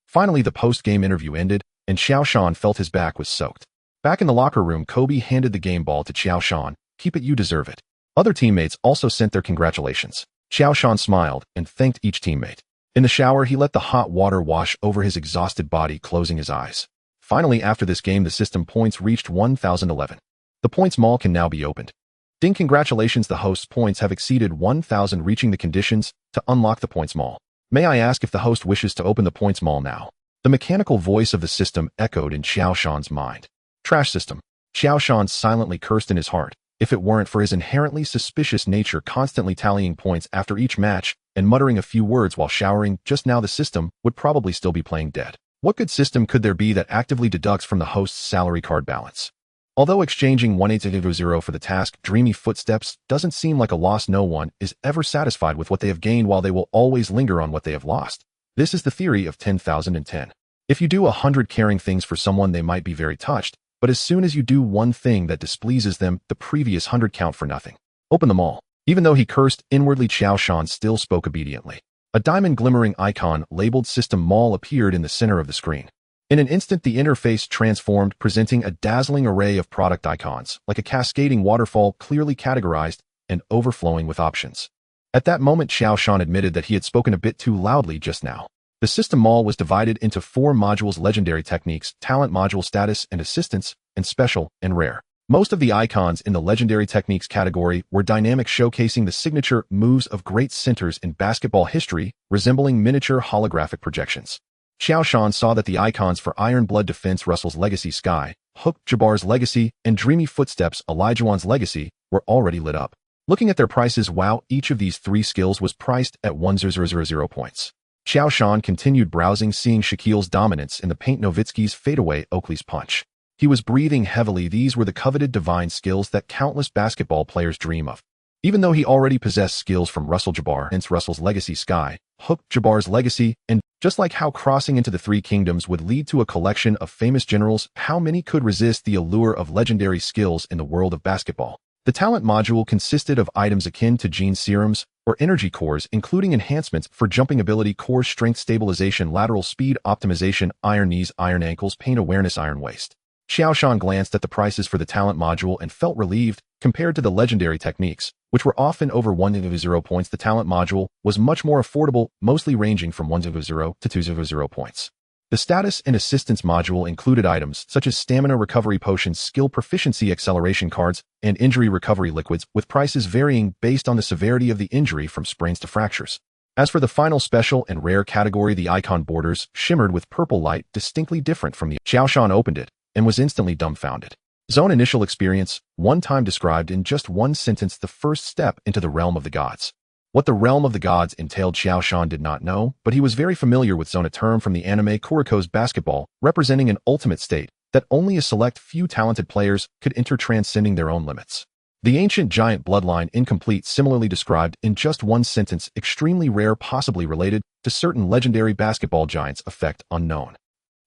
Finally, the post-game interview ended, and Qiao Shan felt his back was soaked. Back in the locker room, Kobe handed the game ball to Qiao Shan. Keep it, you deserve it. Other teammates also sent their congratulations. Qiao Shan smiled and thanked each teammate. In the shower, he let the hot water wash over his exhausted body, closing his eyes. Finally, after this game, the system points reached 1,011. The points mall can now be opened. Ding, congratulations, the host's points have exceeded 1,000, reaching the conditions to unlock the points mall. May I ask if the host wishes to open the points mall now? The mechanical voice of the system echoed in Qiao Shan's mind. Trash system. Qiao Shan silently cursed in his heart. If it weren't for his inherently suspicious nature, constantly tallying points after each match and muttering a few words while showering, just now the system would probably still be playing dead. What good system could there be that actively deducts from the host's salary card balance? Although exchanging 1800 for the task, dreamy footsteps, doesn't seem like a loss. No one is ever satisfied with what they have gained, while they will always linger on what they have lost. This is the theory of 10,010. If you do 100 caring things for someone, they might be very touched, but as soon as you do one thing that displeases them, the previous 100 count for nothing. Open them all. Even though he cursed inwardly, Qiao Shan still spoke obediently. A diamond glimmering icon labeled System Mall appeared in the center of the screen. In an instant, the interface transformed, presenting a dazzling array of product icons, like a cascading waterfall, clearly categorized and overflowing with options. At that moment, Qiao Shan admitted that he had spoken a bit too loudly just now. The system mall was divided into 4 modules: legendary techniques, talent module, status and assistance, and special and rare. Most of the icons in the legendary techniques category were dynamic, showcasing the signature moves of great centers in basketball history, resembling miniature holographic projections. Qiao Shan saw that the icons for Iron Blood Defense, Russell's Legacy, Sky, Hook, Jabbar's Legacy, and Dreamy Footsteps, Elijahwan's Legacy, were already lit up. Looking at their prices, wow, each of these 3 skills was priced at 1,000 points. Qiao Shan continued browsing, seeing Shaquille's dominance in the paint, Nowitzki's fadeaway, Oakley's punch. He was breathing heavily. These were the coveted divine skills that countless basketball players dream of. Even though he already possessed skills from Russell Jabbar, hence Russell's Legacy, Sky, Hook, Jabbar's Legacy, and just like how crossing into the 3 kingdoms would lead to a collection of famous generals, how many could resist the allure of legendary skills in the world of basketball? The talent module consisted of items akin to gene serums or energy cores, including enhancements for jumping ability, core strength, stabilization, lateral speed optimization, iron knees, iron ankles, pain awareness, iron waist. Qiao Shan glanced at the prices for the talent module and felt relieved. Compared to the legendary techniques, which were often over 1,000 points, the talent module was much more affordable, mostly ranging from 1,000 to 2,000 points. The status and assistance module included items such as stamina recovery potions, skill proficiency acceleration cards, and injury recovery liquids, with prices varying based on the severity of the injury from sprains to fractures. As for the final special and rare category, the icon borders shimmered with purple light, distinctly different from the Qiao Shan opened it and was instantly dumbfounded. Zone initial experience, one time described in just one sentence, the first step into the realm of the gods. What the realm of the gods entailed, Qiao Shan did not know, but he was very familiar with Zone, a term from the anime Kuroko's basketball, representing an ultimate state that only a select few talented players could enter, transcending their own limits. The ancient giant bloodline incomplete, similarly described in just one sentence, extremely rare, possibly related to certain legendary basketball giants, effect unknown.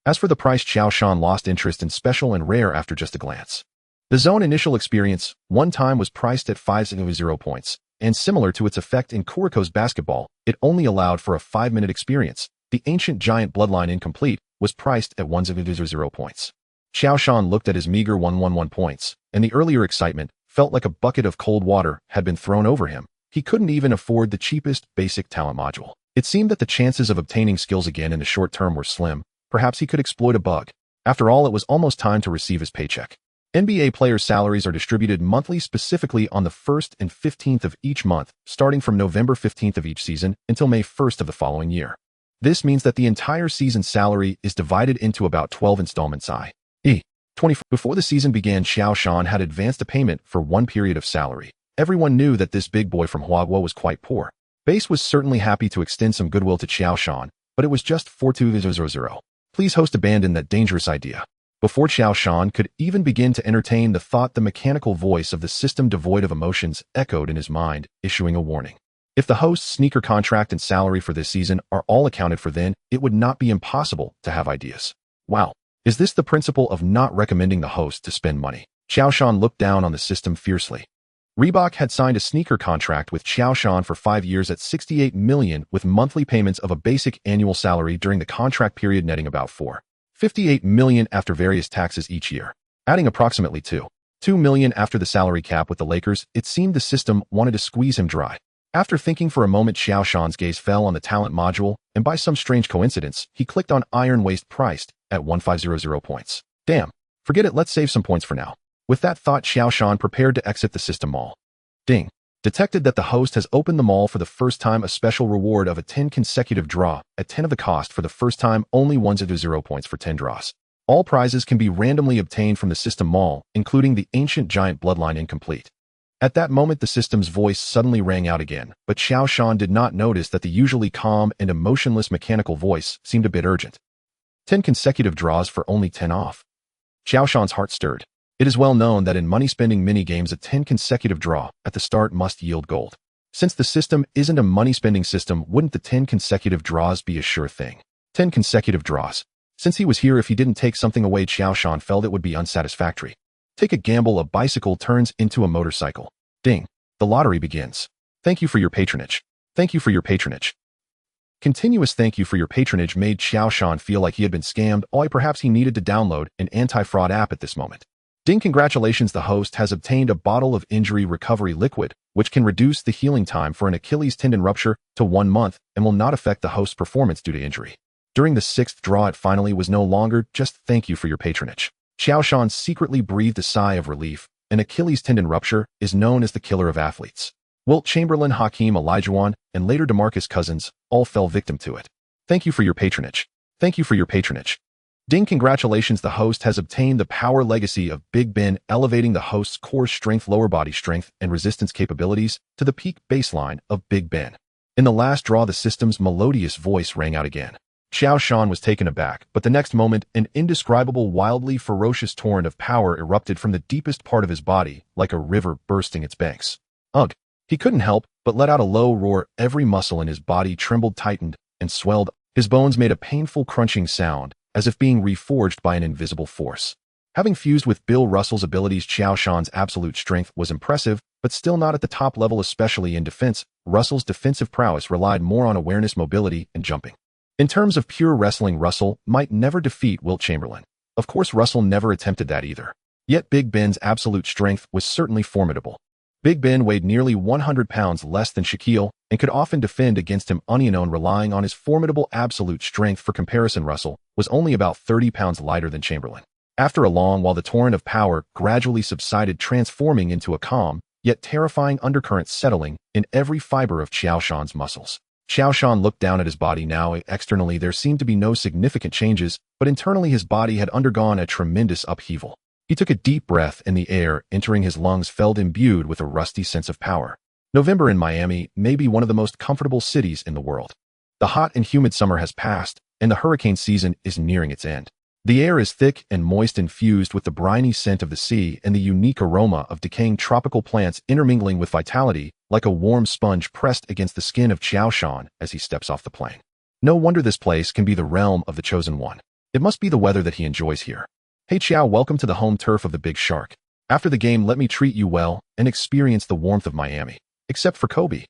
As for the price, Qiao Shan lost interest in special and rare after just a glance. The Zone initial experience, one time, was priced at 5,000 points, and similar to its effect in Kuroko's basketball, it only allowed for a 5-minute experience. The ancient giant bloodline incomplete was priced at 1,000 points. Qiao Shan looked at his meager 111 points, and the earlier excitement felt like a bucket of cold water had been thrown over him. He couldn't even afford the cheapest basic talent module. It seemed that the chances of obtaining skills again in the short term were slim. Perhaps he could exploit a bug. After all, it was almost time to receive his paycheck. NBA players' salaries are distributed monthly, specifically on the 1st and 15th of each month, starting from November 15th of each season until May 1st of the following year. This means that the entire season's salary is divided into about 12 installments, i.e. 20. Before the season began, Qiao Shan had advanced a payment for one period of salary. Everyone knew that this big boy from Huaguo was quite poor. Base was certainly happy to extend some goodwill to Qiao Shan, but it was just 4,200. Please, host, abandon that dangerous idea. Before Qiao Shan could even begin to entertain the thought, the mechanical voice of the system, devoid of emotions, echoed in his mind, issuing a warning. If the host's sneaker contract and salary for this season are all accounted for, then it would not be impossible to have ideas. Wow. Is this the principle of not recommending the host to spend money? Qiao Shan looked down on the system fiercely. Reebok had signed a sneaker contract with Qiao Shan for 5 years at $68 million, with monthly payments of a basic annual salary during the contract period netting about $4.58 million after various taxes each year, adding approximately $2 million after the salary cap. With the Lakers, it seemed the system wanted to squeeze him dry. After thinking for a moment, Qiao Shan's gaze fell on the talent module, and by some strange coincidence, he clicked on Iron Waist, priced at 1,500 points. Damn, forget it, let's save some points for now. With that thought, Qiao Shan prepared to exit the system mall. Ding. Detected that the host has opened the mall for the first time. A special reward of a 10 consecutive draw at 10 of the cost for the first time. Only 1,000 points for 10 draws. All prizes can be randomly obtained from the system mall, including the ancient giant bloodline incomplete. At that moment, the system's voice suddenly rang out again, but Qiao Shan did not notice that the usually calm and emotionless mechanical voice seemed a bit urgent. 10 consecutive draws for only 10 off. Qiao Shan's heart stirred. It is well known that in money-spending mini-games, a 10 consecutive draw at the start must yield gold. Since the system isn't a money-spending system, wouldn't the 10 consecutive draws be a sure thing? 10 consecutive draws. Since he was here, if he didn't take something away, Qiao Shan felt it would be unsatisfactory. Take a gamble, a bicycle turns into a motorcycle. Ding. The lottery begins. Thank you for your patronage. Thank you for your patronage. Continuous thank you for your patronage made Qiao Shan feel like he had been scammed, or perhaps he needed to download an anti-fraud app at this moment. Ding. Congratulations, the host has obtained a bottle of injury recovery liquid, which can reduce the healing time for an Achilles tendon rupture to 1 month and will not affect the host's performance due to injury. During the 6th draw, it finally was no longer just "thank you for your patronage." Qiao Shan secretly breathed a sigh of relief. An Achilles tendon rupture is known as the killer of athletes. Wilt Chamberlain, Hakeem Olajuwon, and later DeMarcus Cousins all fell victim to it. Thank you for your patronage. Thank you for your patronage. Ding, congratulations, the host has obtained the power legacy of Big Ben, elevating the host's core strength, lower body strength, and resistance capabilities to the peak baseline of Big Ben. In the last draw, the system's melodious voice rang out again. Qiao Shan was taken aback, but the next moment, an indescribable, wildly ferocious torrent of power erupted from the deepest part of his body, like a river bursting its banks. Ugh! He couldn't help but let out a low roar. Every muscle in his body trembled, tightened, and swelled. His bones made a painful crunching sound, as if being reforged by an invisible force. Having fused with Bill Russell's abilities, Qiao Shan's absolute strength was impressive, but still not at the top level, especially in defense. Russell's defensive prowess relied more on awareness, mobility, and jumping. In terms of pure wrestling, Russell might never defeat Wilt Chamberlain. Of course, Russell never attempted that either. Yet Big Ben's absolute strength was certainly formidable. Big Ben weighed nearly 100 pounds less than Shaquille and could often defend against him unknown, relying on his formidable absolute strength. For comparison, Russell was only about 30 pounds lighter than Chamberlain. After a long while, the torrent of power gradually subsided, transforming into a calm, yet terrifying undercurrent settling in every fiber of Qiao Shan's muscles. Qiao Shan looked down at his body now. Externally, there seemed to be no significant changes, but internally his body had undergone a tremendous upheaval. He took a deep breath, and the air entering his lungs felt imbued with a rusty sense of power. November in Miami may be one of the most comfortable cities in the world. The hot and humid summer has passed, and the hurricane season is nearing its end. The air is thick and moist, infused with the briny scent of the sea and the unique aroma of decaying tropical plants intermingling with vitality, like a warm sponge pressed against the skin of Qiao Shan as he steps off the plane. No wonder this place can be the realm of the chosen one. It must be the weather that he enjoys here. Hey Qiao, welcome to the home turf of the Big Shark. After the game, let me treat you well and experience the warmth of Miami. Except for Kobe.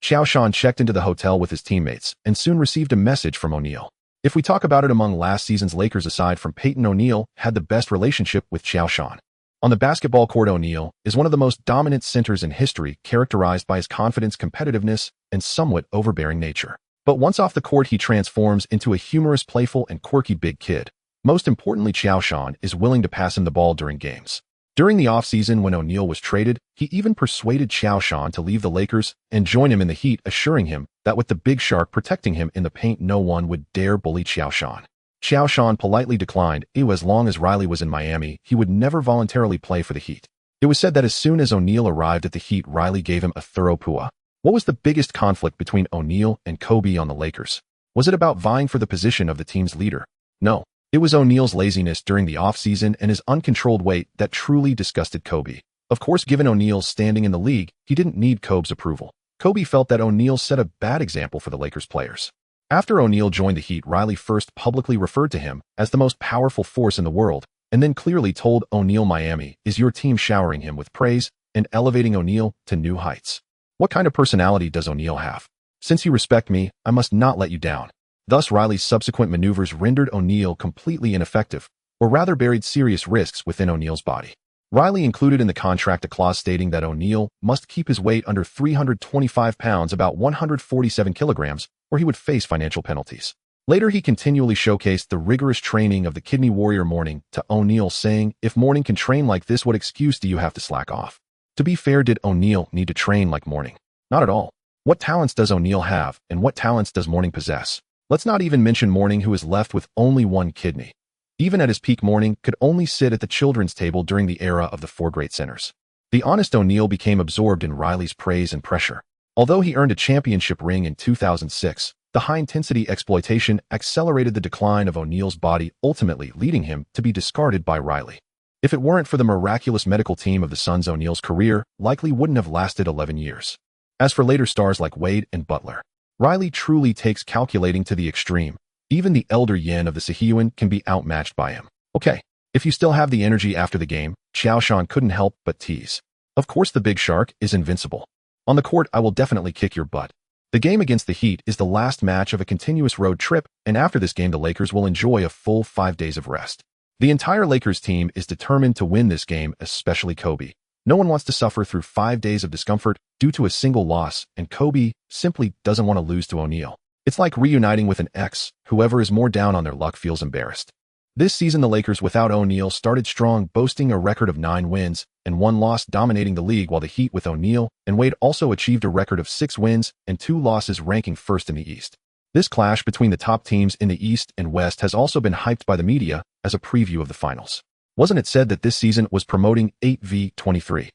Qiao Shan checked into the hotel with his teammates and soon received a message from O'Neal. If we talk about it, among last season's Lakers, aside from Peyton, O'Neal had the best relationship with Qiao Shan. On the basketball court, O'Neal is one of the most dominant centers in history, characterized by his confidence, competitiveness, and somewhat overbearing nature. But once off the court, he transforms into a humorous, playful, and quirky big kid. Most importantly, Qiao Shan is willing to pass him the ball during games. During the offseason, when O'Neal was traded, he even persuaded Qiao Shan to leave the Lakers and join him in the Heat, assuring him that with the Big Shark protecting him in the paint, no one would dare bully Qiao Shan. Qiao Shan politely declined. As long as Riley was in Miami, he would never voluntarily play for the Heat. It was said that as soon as O'Neal arrived at the Heat, Riley gave him a thorough pua. What was the biggest conflict between O'Neal and Kobe on the Lakers? Was it about vying for the position of the team's leader? No. It was O'Neal's laziness during the offseason and his uncontrolled weight that truly disgusted Kobe. Of course, given O'Neal's standing in the league, he didn't need Kobe's approval. Kobe felt that O'Neal set a bad example for the Lakers players. After O'Neal joined the Heat, Riley first publicly referred to him as the most powerful force in the world, and then clearly told O'Neal, "Miami is your team," showering him with praise and elevating O'Neal to new heights. What kind of personality does O'Neal have? Since you respect me, I must not let you down. Thus, Riley's subsequent maneuvers rendered O'Neal completely ineffective, or rather buried serious risks within O'Neal's body. Riley included in the contract a clause stating that O'Neal must keep his weight under 325 pounds, about 147 kilograms, or he would face financial penalties. Later, he continually showcased the rigorous training of the kidney warrior Mourning to O'Neal, saying, "If Mourning can train like this, what excuse do you have to slack off?" To be fair, did O'Neal need to train like Mourning? Not at all. What talents does O'Neal have, and what talents does Mourning possess? Let's not even mention Mourning, who is left with only one kidney. Even at his peak, Mourning could only sit at the children's table during the era of the four great centers. The honest O'Neal became absorbed in Riley's praise and pressure. Although he earned a championship ring in 2006, the high-intensity exploitation accelerated the decline of O'Neal's body, ultimately leading him to be discarded by Riley. If it weren't for the miraculous medical team of the Suns, O'Neal's career likely wouldn't have lasted 11 years. As for later stars like Wade and Butler, Riley truly takes calculating to the extreme. Even the elder Yen of the Sihyuan can be outmatched by him. Okay, if you still have the energy after the game, Qiao Shan couldn't help but tease. Of course, the Big Shark is invincible. On the court, I will definitely kick your butt. The game against the Heat is the last match of a continuous road trip, and after this game, the Lakers will enjoy a full 5 days of rest. The entire Lakers team is determined to win this game, especially Kobe. No one wants to suffer through 5 days of discomfort due to a single loss, and Kobe simply doesn't want to lose to O'Neal. It's like reuniting with an ex. Whoever is more down on their luck feels embarrassed. This season, the Lakers without O'Neal started strong, boasting a record of 9 wins and 1 loss, dominating the league, while the Heat with O'Neal and Wade also achieved a record of 6 wins and 2 losses, ranking first in the East. This clash between the top teams in the East and West has also been hyped by the media as a preview of the finals. Wasn't it said that this season was promoting 8v23?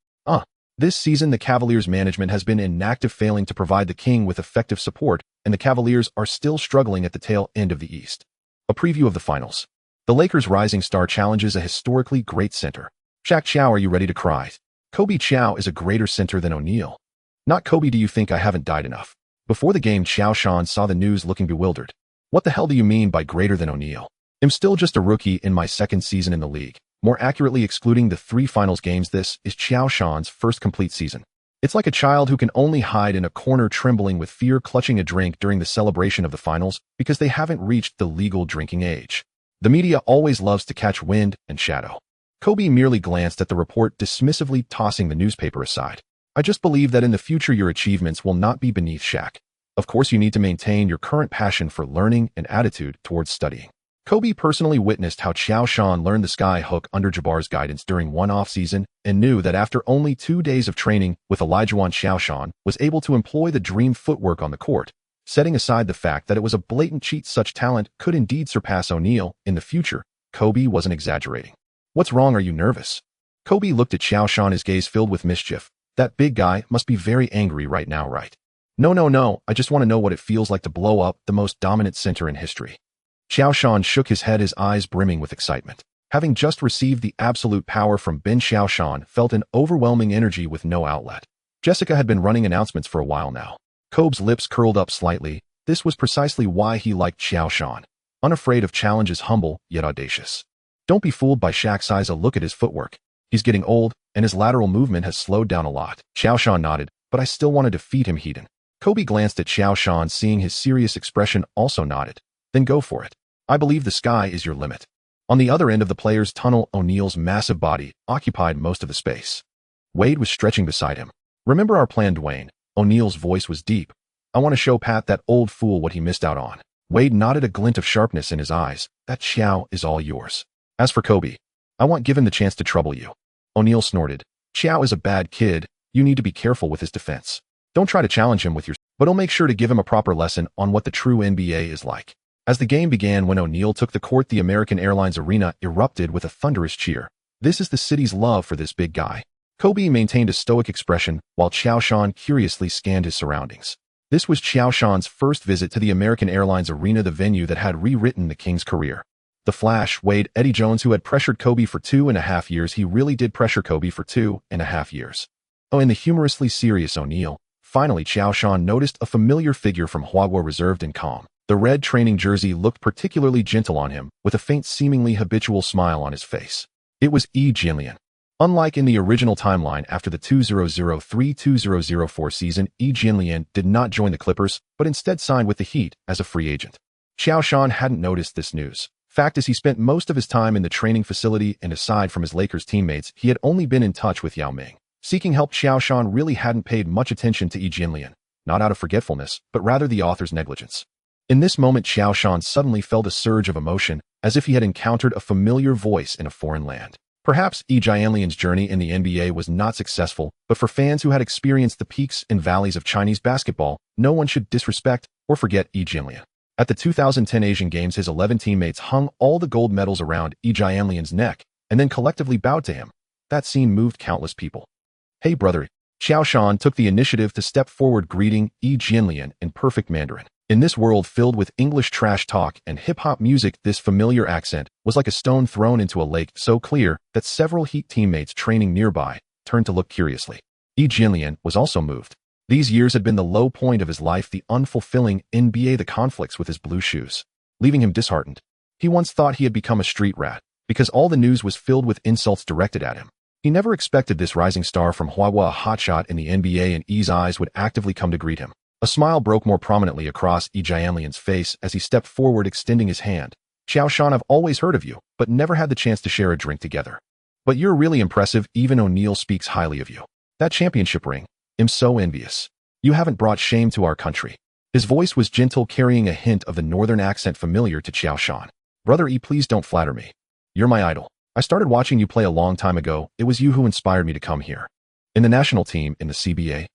This season, the Cavaliers management has been inactive, failing to provide the King with effective support, and the Cavaliers are still struggling at the tail end of the East. A preview of the finals. The Lakers' rising star challenges a historically great center. Shaq Qiao, are you ready to cry? Kobe Qiao is a greater center than O'Neal. Not Kobe, do you think I haven't died enough? Before the game, Qiao Shan saw the news looking bewildered. What the hell do you mean by greater than O'Neal? I'm still just a rookie in my 2nd season in the league. More accurately, excluding the 3 finals games, this is Qiao Shan's first complete season. It's like a child who can only hide in a corner, trembling with fear, clutching a drink during the celebration of the finals because they haven't reached the legal drinking age. The media always loves to catch wind and shadow. Kobe merely glanced at the report, dismissively tossing the newspaper aside. I just believe that in the future your achievements will not be beneath Shaq. Of course, you need to maintain your current passion for learning and attitude towards studying. Kobe personally witnessed how Qiao Shan learned the sky hook under Jabbar's guidance during one off-season and knew that after only 2 days of training with Olajuwon, Qiao Shan was able to employ the dream footwork on the court. Setting aside the fact that it was a blatant cheat, such talent could indeed surpass O'Neal in the future. Kobe wasn't exaggerating. What's wrong? Are you nervous? Kobe looked at Qiao Shan, his gaze filled with mischief. That big guy must be very angry right now, right? No. I just want to know what it feels like to blow up the most dominant center in history. Qiao Shan shook his head, his eyes brimming with excitement. Having just received the absolute power from Ben, Qiao Shan felt an overwhelming energy with no outlet. Jessica had been running announcements for a while now. Kobe's lips curled up slightly. This was precisely why he liked Qiao Shan. Unafraid of challenges, humble yet audacious. Don't be fooled by Shaq's size. A look at his footwork. He's getting old, and his lateral movement has slowed down a lot. Qiao Shan nodded, but I still want to defeat him, Heaton. Kobe glanced at Qiao Shan, seeing his serious expression, also nodded. Then go for it. I believe the sky is your limit. On the other end of the players' tunnel, O'Neal's massive body occupied most of the space. Wade was stretching beside him. Remember our plan, Dwayne? O'Neal's voice was deep. I want to show Pat, that old fool, what he missed out on. Wade nodded, a glint of sharpness in his eyes. That Qiao is all yours. As for Kobe, I want give him the chance to trouble you. O'Neal snorted. Qiao is a bad kid. You need to be careful with his defense. Don't try to challenge him with your... But I'll make sure to give him a proper lesson on what the true NBA is like. As the game began, when O'Neal took the court, the American Airlines Arena erupted with a thunderous cheer. This is the city's love for this big guy. Kobe maintained a stoic expression, while Qiao Shan curiously scanned his surroundings. This was Qiao Shan's first visit to the American Airlines Arena, the venue that had rewritten the King's career. The Flash, Wade, Eddie Jones, who had pressured Kobe for 2.5 years, he really did pressure Kobe for 2.5 years. Oh, and the humorously serious O'Neal. Finally, Qiao Shan noticed a familiar figure from Hwagwa, reserved and calm. The red training jersey looked particularly gentle on him, with a faint, seemingly habitual smile on his face. It was Yi Jianlian. Unlike in the original timeline, after the 2003-2004 season, Yi Jianlian did not join the Clippers, but instead signed with the Heat as a free agent. Qiao Shan hadn't noticed this news. Fact is, he spent most of his time in the training facility, and aside from his Lakers teammates, he had only been in touch with Yao Ming. Seeking help, Qiao Shan really hadn't paid much attention to Yi Jianlian, not out of forgetfulness, but rather the author's negligence. In this moment, Qiao Shan suddenly felt a surge of emotion, as if he had encountered a familiar voice in a foreign land. Perhaps Yi Jianlian's journey in the NBA was not successful, but for fans who had experienced the peaks and valleys of Chinese basketball, no one should disrespect or forget Yi Jianlian. At the 2010 Asian Games, his 11 teammates hung all the gold medals around Yi Jianlian's neck and then collectively bowed to him. That scene moved countless people. Hey brother, Qiao Shan took the initiative to step forward, greeting Yi Jianlian in perfect Mandarin. In this world filled with English trash talk and hip-hop music, this familiar accent was like a stone thrown into a lake so clear that several Heat teammates training nearby turned to look curiously. Yi Jianlian was also moved. These years had been the low point of his life, the unfulfilling NBA, the conflicts with his blue shoes, leaving him disheartened. He once thought he had become a street rat, because all the news was filled with insults directed at him. He never expected this rising star from Hwagwa, a hotshot in the NBA, and Yi's eyes would actively come to greet him. A smile broke more prominently across Yi Jianlian's face as he stepped forward, extending his hand. Qiao Shan, I've always heard of you, but never had the chance to share a drink together. But you're really impressive, even O'Neal speaks highly of you. That championship ring, I'm so envious. You haven't brought shame to our country. His voice was gentle, carrying a hint of the northern accent familiar to Qiao Shan. Brother E, please don't flatter me. You're my idol. I started watching you play a long time ago. It was you who inspired me to come here. In the national team, in the CBA.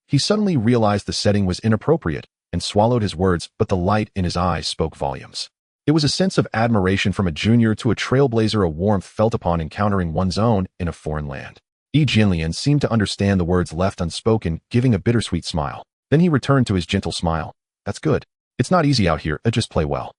He suddenly realized the setting was inappropriate and swallowed his words, but the light in his eyes spoke volumes. It was a sense of admiration from a junior to a trailblazer, a warmth felt upon encountering one's own in a foreign land. Yi Jinlian seemed to understand the words left unspoken, giving a bittersweet smile. Then he returned to his gentle smile. That's good. It's not easy out here, just play well.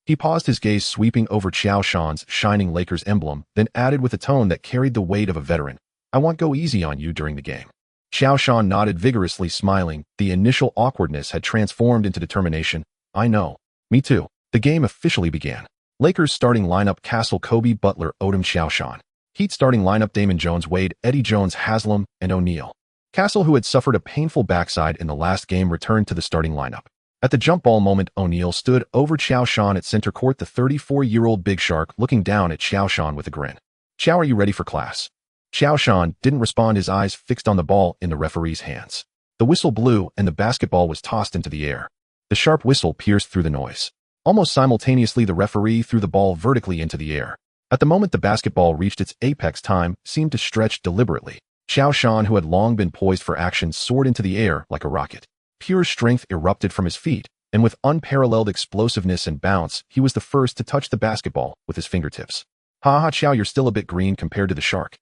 He paused, his gaze sweeping over Qiao Shan's shining Lakers emblem, then added with a tone that carried the weight of a veteran. I won't go easy on you during the game. Qiao Shan nodded vigorously, smiling. The initial awkwardness had transformed into determination. I know. Me too. The game officially began. Lakers starting lineup: Castle, Kobe, Butler, Odom, Qiao Shan. Heat starting lineup: Damon Jones, Wade, Eddie Jones, Haslam, and O'Neal. Castle, who had suffered a painful backside in the last game, returned to the starting lineup. At the jump ball moment, O'Neal stood over Qiao Shan at center court, the 34-year-old big shark looking down at Qiao Shan with a grin. Qiao, are you ready for class? Qiao Shan didn't respond, his eyes fixed on the ball in the referee's hands. The whistle blew and the basketball was tossed into the air. The sharp whistle pierced through the noise. Almost simultaneously, the referee threw the ball vertically into the air. At the moment the basketball reached its apex, time seemed to stretch deliberately. Qiao Shan, who had long been poised for action, soared into the air like a rocket. Pure strength erupted from his feet, and with unparalleled explosiveness and bounce, he was the first to touch the basketball with his fingertips. Ha, Qiao, you're still a bit green compared to the shark.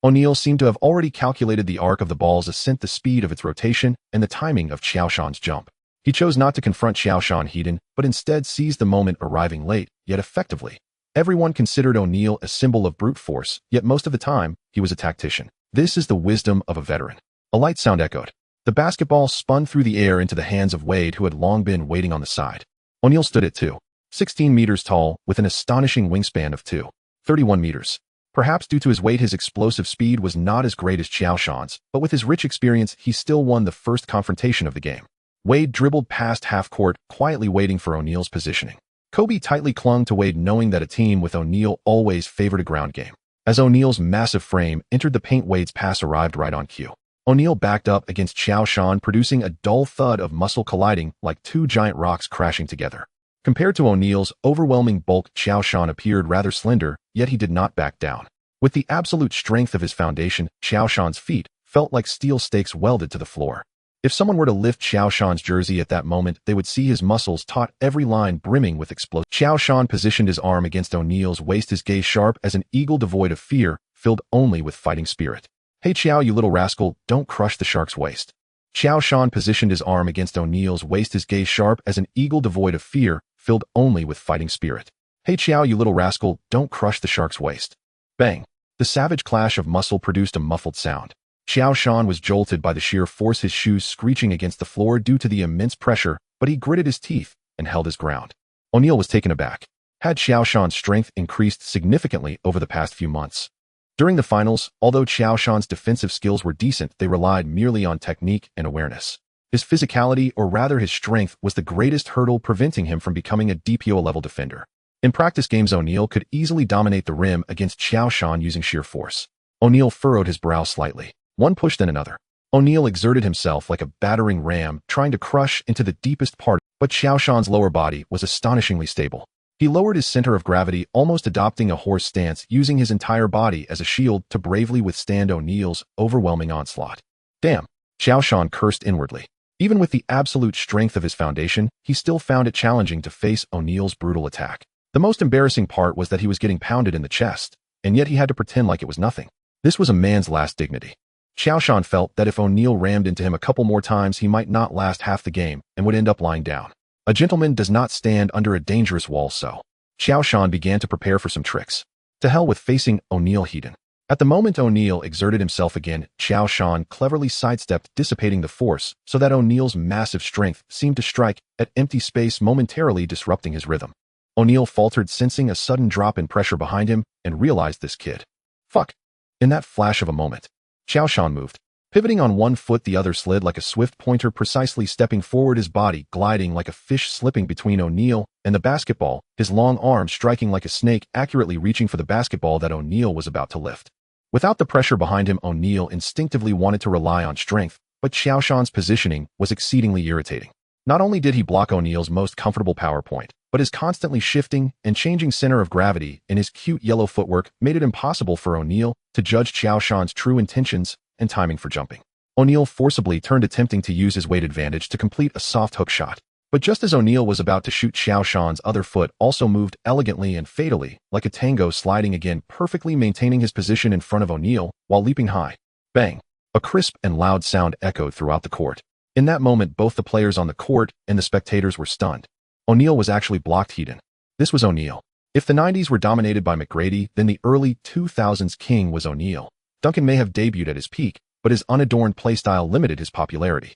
O'Neal seemed to have already calculated the arc of the ball's ascent, the speed of its rotation, and the timing of Qiao Shan's jump. He chose not to confront Qiao Shan head-on, but instead seized the moment, arriving late, yet effectively. Everyone considered O'Neal a symbol of brute force, yet most of the time, he was a tactician. This is the wisdom of a veteran. A light sound echoed. The basketball spun through the air into the hands of Wade, who had long been waiting on the side. O'Neal stood at 2.16 meters tall, with an astonishing wingspan of 2.31 meters. Perhaps due to his weight, his explosive speed was not as great as Qiao Shan's, but with his rich experience, he still won the first confrontation of the game. Wade dribbled past half-court, quietly waiting for O'Neal's positioning. Kobe tightly clung to Wade, knowing that a team with O'Neal always favored a ground game. As O'Neal's massive frame entered the paint, Wade's pass arrived right on cue. O'Neal backed up against Qiao Shan, producing a dull thud of muscle colliding like two giant rocks crashing together. Compared to O'Neal's overwhelming bulk, Qiao Shan appeared rather slender, yet he did not back down. With the absolute strength of his foundation, Qiao Shan's feet felt like steel stakes welded to the floor. If someone were to lift Qiao Shan's jersey at that moment, they would see his muscles taut, every line brimming with explosion. Qiao Shan positioned his arm against O'Neal's waist, his gaze sharp as an eagle devoid of fear, filled only with fighting spirit. Hey Qiao, you little rascal, don't crush the shark's waist. Qiao Shan positioned his arm against O'Neal's waist, his gaze sharp as an eagle devoid of fear, filled only with fighting spirit. Hey Qiao, you little rascal, don't crush the shark's waist. Bang! The savage clash of muscle produced a muffled sound. Qiao Shan was jolted by the sheer force, his shoes screeching against the floor due to the immense pressure, but he gritted his teeth and held his ground. O'Neal was taken aback. Had Qiao Shan's strength increased significantly over the past few months? During the finals, although Qiao Shan's defensive skills were decent, they relied merely on technique and awareness. His physicality, or rather his strength, was the greatest hurdle preventing him from becoming a DPO-level defender. In practice games, O'Neal could easily dominate the rim against Qiao Shan using sheer force. O'Neal furrowed his brow slightly. One push, then another. O'Neal exerted himself like a battering ram, trying to crush into the deepest part, but Qiao Shan's lower body was astonishingly stable. He lowered his center of gravity, almost adopting a horse stance, using his entire body as a shield to bravely withstand O'Neal's overwhelming onslaught. Damn, Qiao Shan cursed inwardly. Even with the absolute strength of his foundation, he still found it challenging to face O'Neal's brutal attack. The most embarrassing part was that he was getting pounded in the chest, and yet he had to pretend like it was nothing. This was a man's last dignity. Qiao Shan felt that if O'Neal rammed into him a couple more times, he might not last half the game and would end up lying down. A gentleman does not stand under a dangerous wall, so Qiao Shan began to prepare for some tricks. To hell with facing O'Neal head-on. At the moment O'Neal exerted himself again, Qiao Shan cleverly sidestepped, dissipating the force so that O'Neal's massive strength seemed to strike at empty space, momentarily disrupting his rhythm. O'Neal faltered, sensing a sudden drop in pressure behind him, and realized this kid. Fuck. In that flash of a moment, Qiao Shan moved. Pivoting on one foot, the other slid like a swift pointer, precisely stepping forward, his body gliding like a fish, slipping between O'Neal and the basketball, his long arm striking like a snake, accurately reaching for the basketball that O'Neal was about to lift. Without the pressure behind him, O'Neal instinctively wanted to rely on strength, but Qiao Shan's positioning was exceedingly irritating. Not only did he block O'Neal's most comfortable power point, but his constantly shifting and changing center of gravity in his cute yellow footwork made it impossible for O'Neal to judge Qiao Shan's true intentions and timing for jumping. O'Neal forcibly turned, attempting to use his weight advantage to complete a soft hook shot. But just as O'Neal was about to shoot, Qiao Shan's other foot also moved elegantly and fatally, like a tango, sliding again, perfectly maintaining his position in front of O'Neal while leaping high. Bang! A crisp and loud sound echoed throughout the court. In that moment, both the players on the court and the spectators were stunned. O'Neal was actually blocked hidden. This was O'Neal. If the 90s were dominated by McGrady, then the early 2000s king was O'Neal. Duncan may have debuted at his peak, but his unadorned playstyle limited his popularity.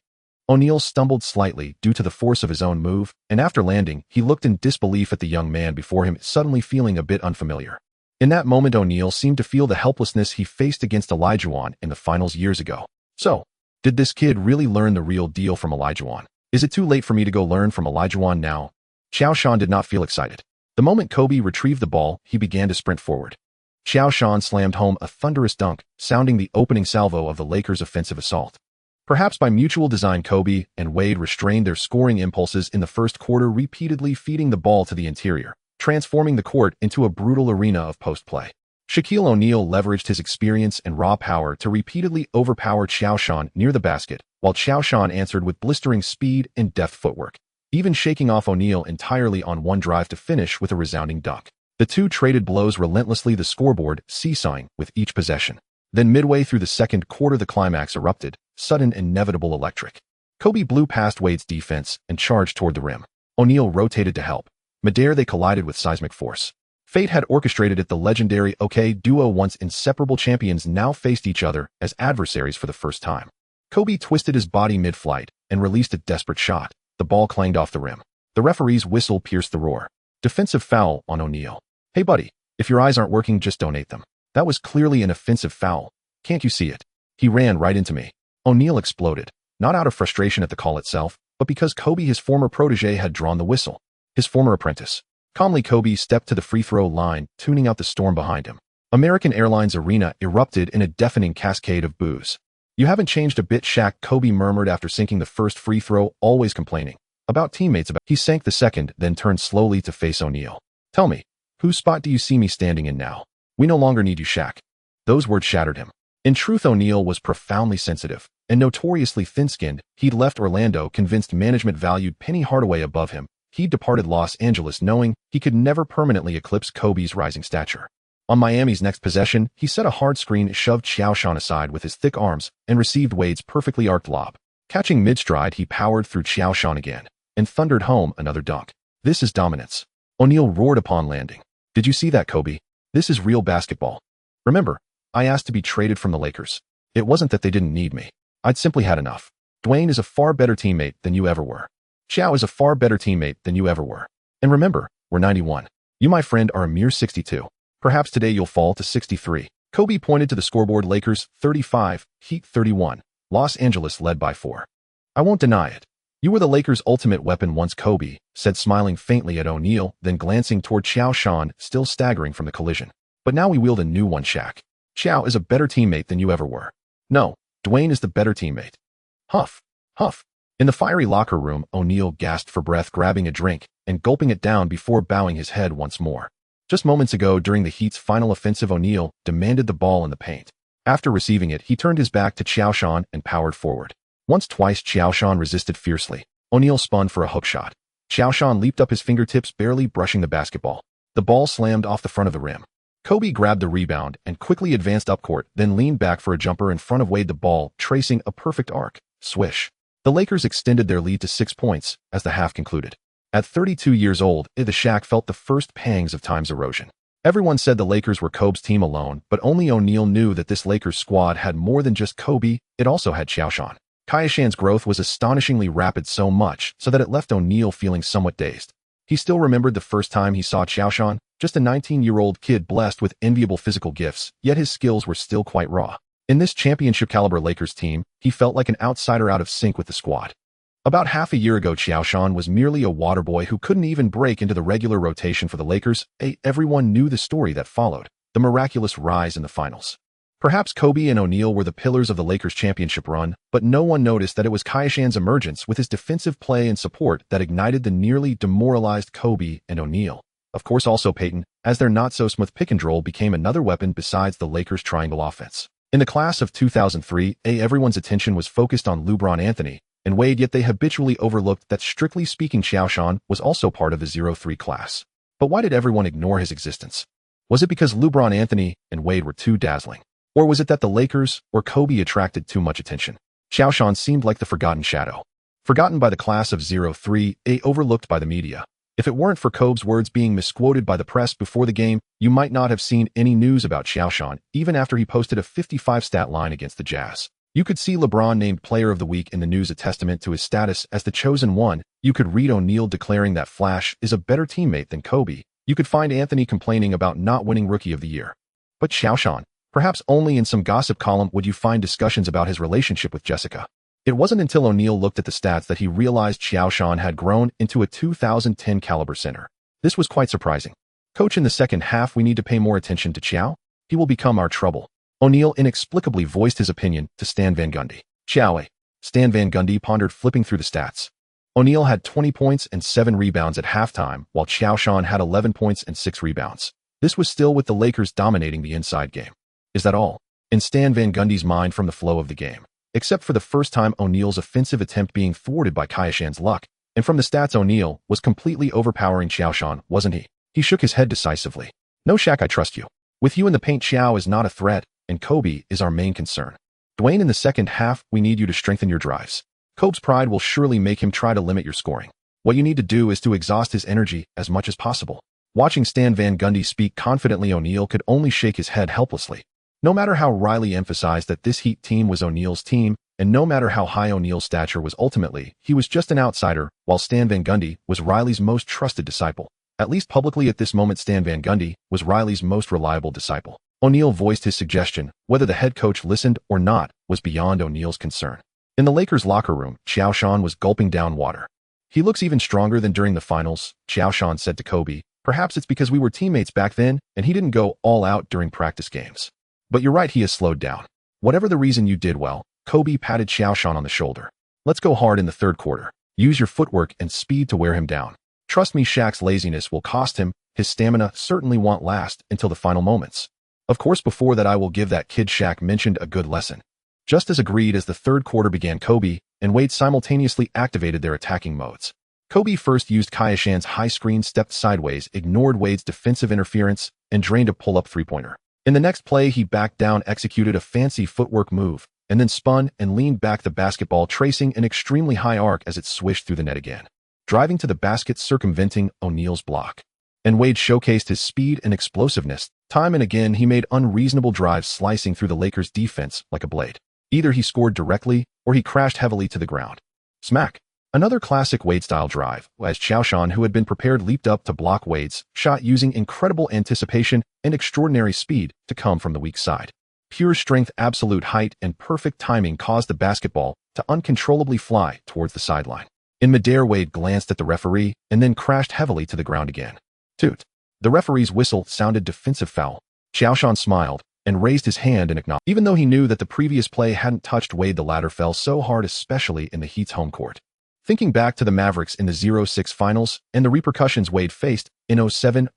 O'Neal stumbled slightly due to the force of his own move, and after landing, he looked in disbelief at the young man before him, suddenly feeling a bit unfamiliar. In that moment, O'Neal seemed to feel the helplessness he faced against Olajuwon in the finals years ago. So, did this kid really learn the real deal from Olajuwon? Is it too late for me to go learn from Olajuwon now? Qiao Shan did not feel excited. The moment Kobe retrieved the ball, he began to sprint forward. Qiao Shan slammed home a thunderous dunk, sounding the opening salvo of the Lakers' offensive assault. Perhaps by mutual design, Kobe and Wade restrained their scoring impulses in the first quarter, repeatedly feeding the ball to the interior, transforming the court into a brutal arena of post-play. Shaquille O'Neal leveraged his experience and raw power to repeatedly overpower Qiao Shan near the basket, while Qiao Shan answered with blistering speed and deft footwork, even shaking off O'Neal entirely on one drive to finish with a resounding dunk. The two traded blows relentlessly, the scoreboard seesawing with each possession. Then midway through the second quarter, the climax erupted, sudden, inevitable, electric. Kobe blew past Wade's defense and charged toward the rim. O'Neal rotated to help. Midair, they collided with seismic force. Fate had orchestrated it. The legendary OK duo, once inseparable champions, now faced each other as adversaries for the first time. Kobe twisted his body mid-flight and released a desperate shot. The ball clanged off the rim. The referee's whistle pierced the roar. Defensive foul on O'Neal. Hey buddy, if your eyes aren't working, just donate them. That was clearly an offensive foul. Can't you see it? He ran right into me. O'Neal exploded, not out of frustration at the call itself, but because Kobe, his former protege, had drawn the whistle. His former apprentice. Calmly, Kobe stepped to the free throw line, tuning out the storm behind him. American Airlines Arena erupted in a deafening cascade of boos. You haven't changed a bit, Shaq, Kobe murmured after sinking the first free throw, always complaining about teammates. He sank the second, then turned slowly to face O'Neal. Tell me, whose spot do you see me standing in now? We no longer need you, Shaq. Those words shattered him. In truth, O'Neal was profoundly sensitive and notoriously thin-skinned. He'd left Orlando convinced management valued Penny Hardaway above him. He'd departed Los Angeles knowing he could never permanently eclipse Kobe's rising stature. On Miami's next possession, he set a hard screen, shoved Qiao Shan aside with his thick arms, and received Wade's perfectly arced lob. Catching mid-stride, he powered through Qiao Shan again and thundered home another dunk. This is dominance. O'Neal roared upon landing. Did you see that, Kobe? This is real basketball. Remember, I asked to be traded from the Lakers. It wasn't that they didn't need me. I'd simply had enough. Dwayne is a far better teammate than you ever were. Qiao is a far better teammate than you ever were. And remember, we're 91. You, my friend, are a mere 62. Perhaps today you'll fall to 63. Kobe pointed to the scoreboard. Lakers 35, Heat 31. Los Angeles led by 4. I won't deny it. You were the Lakers' ultimate weapon once, Kobe said, smiling faintly at O'Neal, then glancing toward Qiao Shan, still staggering from the collision. But now we wield a new one, Shaq. Qiao is a better teammate than you ever were. No, Dwayne is the better teammate. Huff, huff. In the fiery locker room, O'Neal gasped for breath, grabbing a drink and gulping it down before bowing his head once more. Just moments ago, during the Heat's final offensive, O'Neal demanded the ball in the paint. After receiving it, he turned his back to Qiao Shan and powered forward. Once, twice, Qiao Shan resisted fiercely. O'Neal spun for a hook shot. Qiao Shan leaped up, his fingertips barely brushing the basketball. The ball slammed off the front of the rim. Kobe grabbed the rebound and quickly advanced upcourt, then leaned back for a jumper in front of Wade, the ball tracing a perfect arc. Swish. The Lakers extended their lead to 6 points as the half concluded. At 32 years old, the Shaq felt the first pangs of time's erosion. Everyone said the Lakers were Kobe's team alone, but only O'Neal knew that this Lakers squad had more than just Kobe. It also had Qiao Shan. Qiao Shan's growth was astonishingly rapid, so much so that it left O'Neal feeling somewhat dazed. He still remembered the first time he saw Qiao Shan, just a 19-year-old kid blessed with enviable physical gifts, yet his skills were still quite raw. In this championship-caliber Lakers team, he felt like an outsider, out of sync with the squad. About half a year ago, Qiao Shan was merely a water boy who couldn't even break into the regular rotation for the Lakers. Everyone knew the story that followed, the miraculous rise in the finals. Perhaps Kobe and O'Neal were the pillars of the Lakers' championship run, but no one noticed that it was Qiao Shan's emergence with his defensive play and support that ignited the nearly demoralized Kobe and O'Neal. Of course, also Peyton, as their not-so-smooth pick-and-roll became another weapon besides the Lakers' triangle offense. In the class of 2003, everyone's attention was focused on LeBron Anthony and Wade, yet they habitually overlooked that, strictly speaking, Qiao Shan was also part of the 03 class. But why did everyone ignore his existence? Was it because LeBron Anthony and Wade were too dazzling? Or was it that the Lakers or Kobe attracted too much attention? Qiao Shan seemed like the forgotten shadow. Forgotten by the class of 03, overlooked by the media. If it weren't for Kobe's words being misquoted by the press before the game, you might not have seen any news about Qiao Shan, even after he posted a 55-stat line against the Jazz. You could see LeBron named Player of the Week in the news, a testament to his status as the chosen one. You could read O'Neal declaring that Flash is a better teammate than Kobe. You could find Anthony complaining about not winning Rookie of the Year. But Qiao Shan, perhaps only in some gossip column would you find discussions about his relationship with Jessica. It wasn't until O'Neal looked at the stats that he realized Qiao Shan had grown into a 2010 caliber center. This was quite surprising. Coach, in the second half we need to pay more attention to Qiao. He will become our trouble. O'Neal inexplicably voiced his opinion to Stan Van Gundy. Qiao. Stan Van Gundy pondered, flipping through the stats. O'Neal had 20 points and 7 rebounds at halftime, while Qiao Shan had 11 points and 6 rebounds. This was still with the Lakers dominating the inside game. Is that all? In Stan Van Gundy's mind, from the flow of the game. Except for the first time O'Neal's offensive attempt being thwarted by Qiao Shan's luck. And from the stats, O'Neal was completely overpowering Qiao Shan, wasn't he? He shook his head decisively. No, Shaq, I trust you. With you in the paint, Qiao is not a threat, and Kobe is our main concern. Dwayne, in the second half, we need you to strengthen your drives. Kobe's pride will surely make him try to limit your scoring. What you need to do is to exhaust his energy as much as possible. Watching Stan Van Gundy speak confidently, O'Neal could only shake his head helplessly. No matter how Riley emphasized that this Heat team was O'Neal's team, and no matter how high O'Neal's stature was, ultimately, he was just an outsider, while Stan Van Gundy was Riley's most trusted disciple. At least publicly at this moment, Stan Van Gundy was Riley's most reliable disciple. O'Neal voiced his suggestion. Whether the head coach listened or not was beyond O'Neal's concern. In the Lakers' locker room, Qiao Shan was gulping down water. He looks even stronger than during the finals, Qiao Shan said to Kobe. Perhaps it's because we were teammates back then, and he didn't go all out during practice games. But you're right, he has slowed down. Whatever the reason, you did well. Kobe patted Qiao Shan on the shoulder. Let's go hard in the third quarter. Use your footwork and speed to wear him down. Trust me, Shaq's laziness will cost him. His stamina certainly won't last until the final moments. Of course, before that I will give that kid Shaq mentioned a good lesson. Just as agreed, as the third quarter began, Kobe and Wade simultaneously activated their attacking modes. Kobe first used Qiao Shan's high screen, stepped sideways, ignored Wade's defensive interference, and drained a pull-up three-pointer. In the next play, he backed down, executed a fancy footwork move, and then spun and leaned back the basketball, tracing an extremely high arc as it swished through the net again, driving to the basket, circumventing O'Neal's block. And Wade showcased his speed and explosiveness. Time and again, he made unreasonable drives, slicing through the Lakers' defense like a blade. Either he scored directly, or he crashed heavily to the ground. Smack! Another classic Wade-style drive, as Qiao Shan, who had been prepared, leaped up to block Wade's shot using incredible anticipation and extraordinary speed to come from the weak side. Pure strength, absolute height, and perfect timing caused the basketball to uncontrollably fly towards the sideline. In midair, Wade glanced at the referee and then crashed heavily to the ground again. Toot! The referee's whistle sounded defensive foul. Qiao Shan smiled and raised his hand in acknowledgement. Even though he knew that the previous play hadn't touched Wade, the latter fell so hard, especially in the Heat's home court. Thinking back to the Mavericks in the 06 finals and the repercussions Wade faced in 07-08,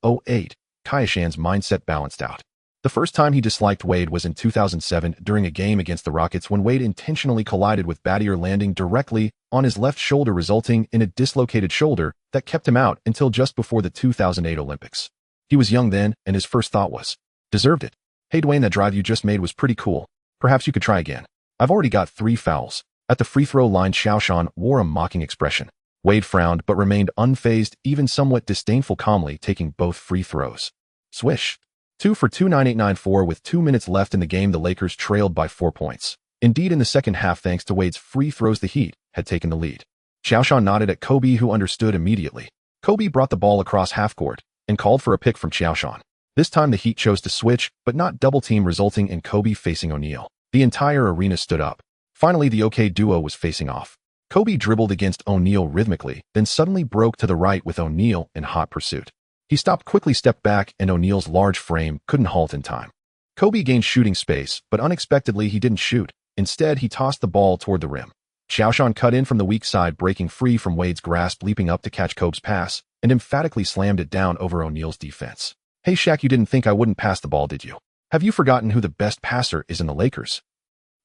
Qiao Shan's mindset balanced out. The first time he disliked Wade was in 2007 during a game against the Rockets, when Wade intentionally collided with Battier, landing directly on his left shoulder, resulting in a dislocated shoulder that kept him out until just before the 2008 Olympics. He was young then, and his first thought was, deserved it. Hey Dwayne, that drive you just made was pretty cool. Perhaps you could try again. I've already got 3 fouls. At the free throw line, Qiao Shan wore a mocking expression. Wade frowned but remained unfazed, even somewhat disdainful, calmly taking both free throws. Swish. 2 for 2, 9-8-9-4. With 2 minutes left in the game, the Lakers trailed by 4 points. Indeed, in the second half, thanks to Wade's free throws, the Heat had taken the lead. Qiao Shan nodded at Kobe, who understood immediately. Kobe brought the ball across half court and called for a pick from Qiao Shan. This time the Heat chose to switch, but not double team, resulting in Kobe facing O'Neal. The entire arena stood up. Finally, the OK duo was facing off. Kobe dribbled against O'Neal rhythmically, then suddenly broke to the right with O'Neal in hot pursuit. He stopped quickly, stepped back, and O'Neal's large frame couldn't halt in time. Kobe gained shooting space, but unexpectedly he didn't shoot. Instead, he tossed the ball toward the rim. Qiao Shan cut in from the weak side, breaking free from Wade's grasp, leaping up to catch Kobe's pass, and emphatically slammed it down over O'Neal's defense. Hey Shaq, you didn't think I wouldn't pass the ball, did you? Have you forgotten who the best passer is in the Lakers?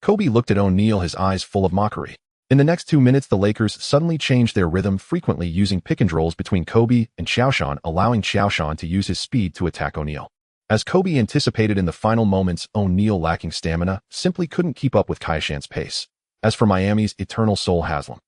Kobe looked at O'Neal, his eyes full of mockery. In the next 2 minutes, the Lakers suddenly changed their rhythm, frequently using pick and rolls between Kobe and Qiao Shan, allowing Qiao Shan to use his speed to attack O'Neal. As Kobe anticipated in the final moments, O'Neal, lacking stamina, simply couldn't keep up with Qiao Shan's pace. As for Miami's eternal Soul Haslam,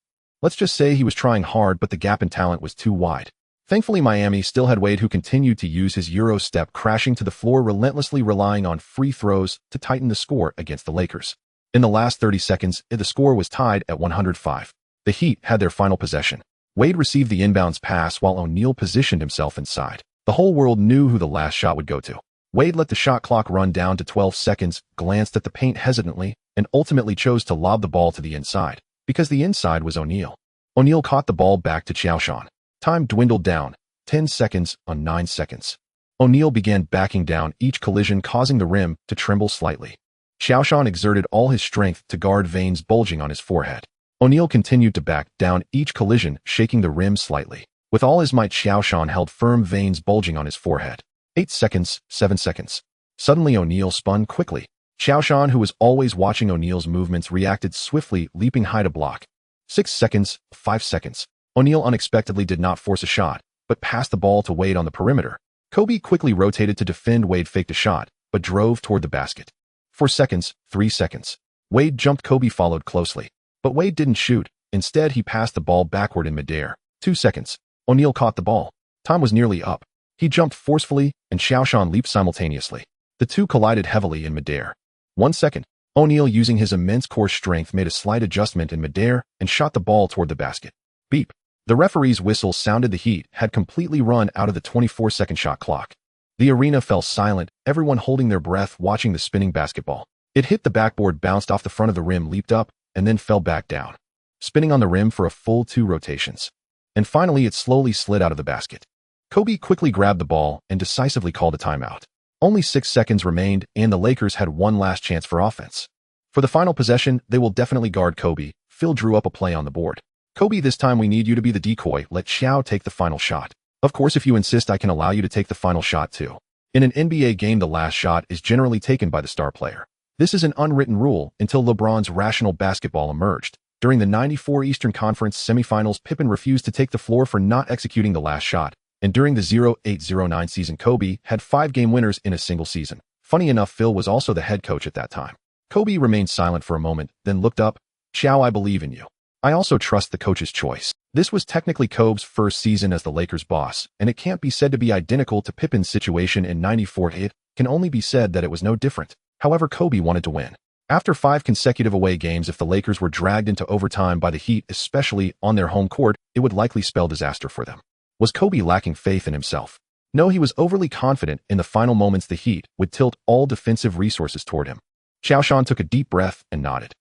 let's just say he was trying hard, but the gap in talent was too wide. Thankfully, Miami still had Wade, who continued to use his Euro step, crashing to the floor, relentlessly relying on free throws to tighten the score against the Lakers. In the last 30 seconds, the score was tied at 105. The Heat had their final possession. Wade received the inbounds pass while O'Neal positioned himself inside. The whole world knew who the last shot would go to. Wade let the shot clock run down to 12 seconds, glanced at the paint hesitantly, and ultimately chose to lob the ball to the inside, because the inside was O'Neal. O'Neal caught the ball back to Qiao Shan. Time dwindled down, 10 seconds on 9 seconds. O'Neal began backing down, each collision causing the rim to tremble slightly. Qiao Shan exerted all his strength to guard veins bulging on his forehead. O'Neal continued to back down, each collision shaking the rim slightly. With all his might, Qiao Shan held firm, veins bulging on his forehead. 8 seconds, 7 seconds. Suddenly O'Neal spun quickly. Qiao Shan, who was always watching O'Neal's movements, reacted swiftly, leaping high to block. 6 seconds, 5 seconds. O'Neal unexpectedly did not force a shot, but passed the ball to Wade on the perimeter. Kobe quickly rotated to defend. Wade faked a shot, but drove toward the basket. 4 seconds, 3 seconds. Wade jumped. Kobe followed closely. But Wade didn't shoot. Instead, he passed the ball backward in midair. 2 seconds. O'Neal caught the ball. Time was nearly up. He jumped forcefully, and Qiao Shan leaped simultaneously. The two collided heavily in midair. 1 second. O'Neal, using his immense core strength, made a slight adjustment in midair and shot the ball toward the basket. Beep. The referee's whistle sounded. The Heat had completely run out of the 24-second shot clock. The arena fell silent, everyone holding their breath, watching the spinning basketball. It hit the backboard, bounced off the front of the rim, leaped up, and then fell back down, spinning on the rim for a full 2 rotations. And finally, it slowly slid out of the basket. Kobe quickly grabbed the ball and decisively called a timeout. Only 6 seconds remained, and the Lakers had one last chance for offense. For the final possession, they will definitely guard Kobe. Phil drew up a play on the board. Kobe, this time we need you to be the decoy. Let Qiao take the final shot. Of course, if you insist, I can allow you to take the final shot too. In an NBA game, the last shot is generally taken by the star player. This is an unwritten rule until LeBron's rational basketball emerged. During the '94 Eastern Conference semifinals, Pippen refused to take the floor for not executing the last shot. And during the 08-09 season, Kobe had 5 game winners in a single season. Funny enough, Phil was also the head coach at that time. Kobe remained silent for a moment, then looked up. Qiao, I believe in you. I also trust the coach's choice. This was technically Kobe's first season as the Lakers' boss, and it can't be said to be identical to Pippen's situation in '94. It can only be said that it was no different. However, Kobe wanted to win. After 5 consecutive away games, if the Lakers were dragged into overtime by the Heat, especially on their home court, it would likely spell disaster for them. Was Kobe lacking faith in himself? No, he was overly confident. In the final moments, the Heat would tilt all defensive resources toward him. Qiao Shan took a deep breath and nodded.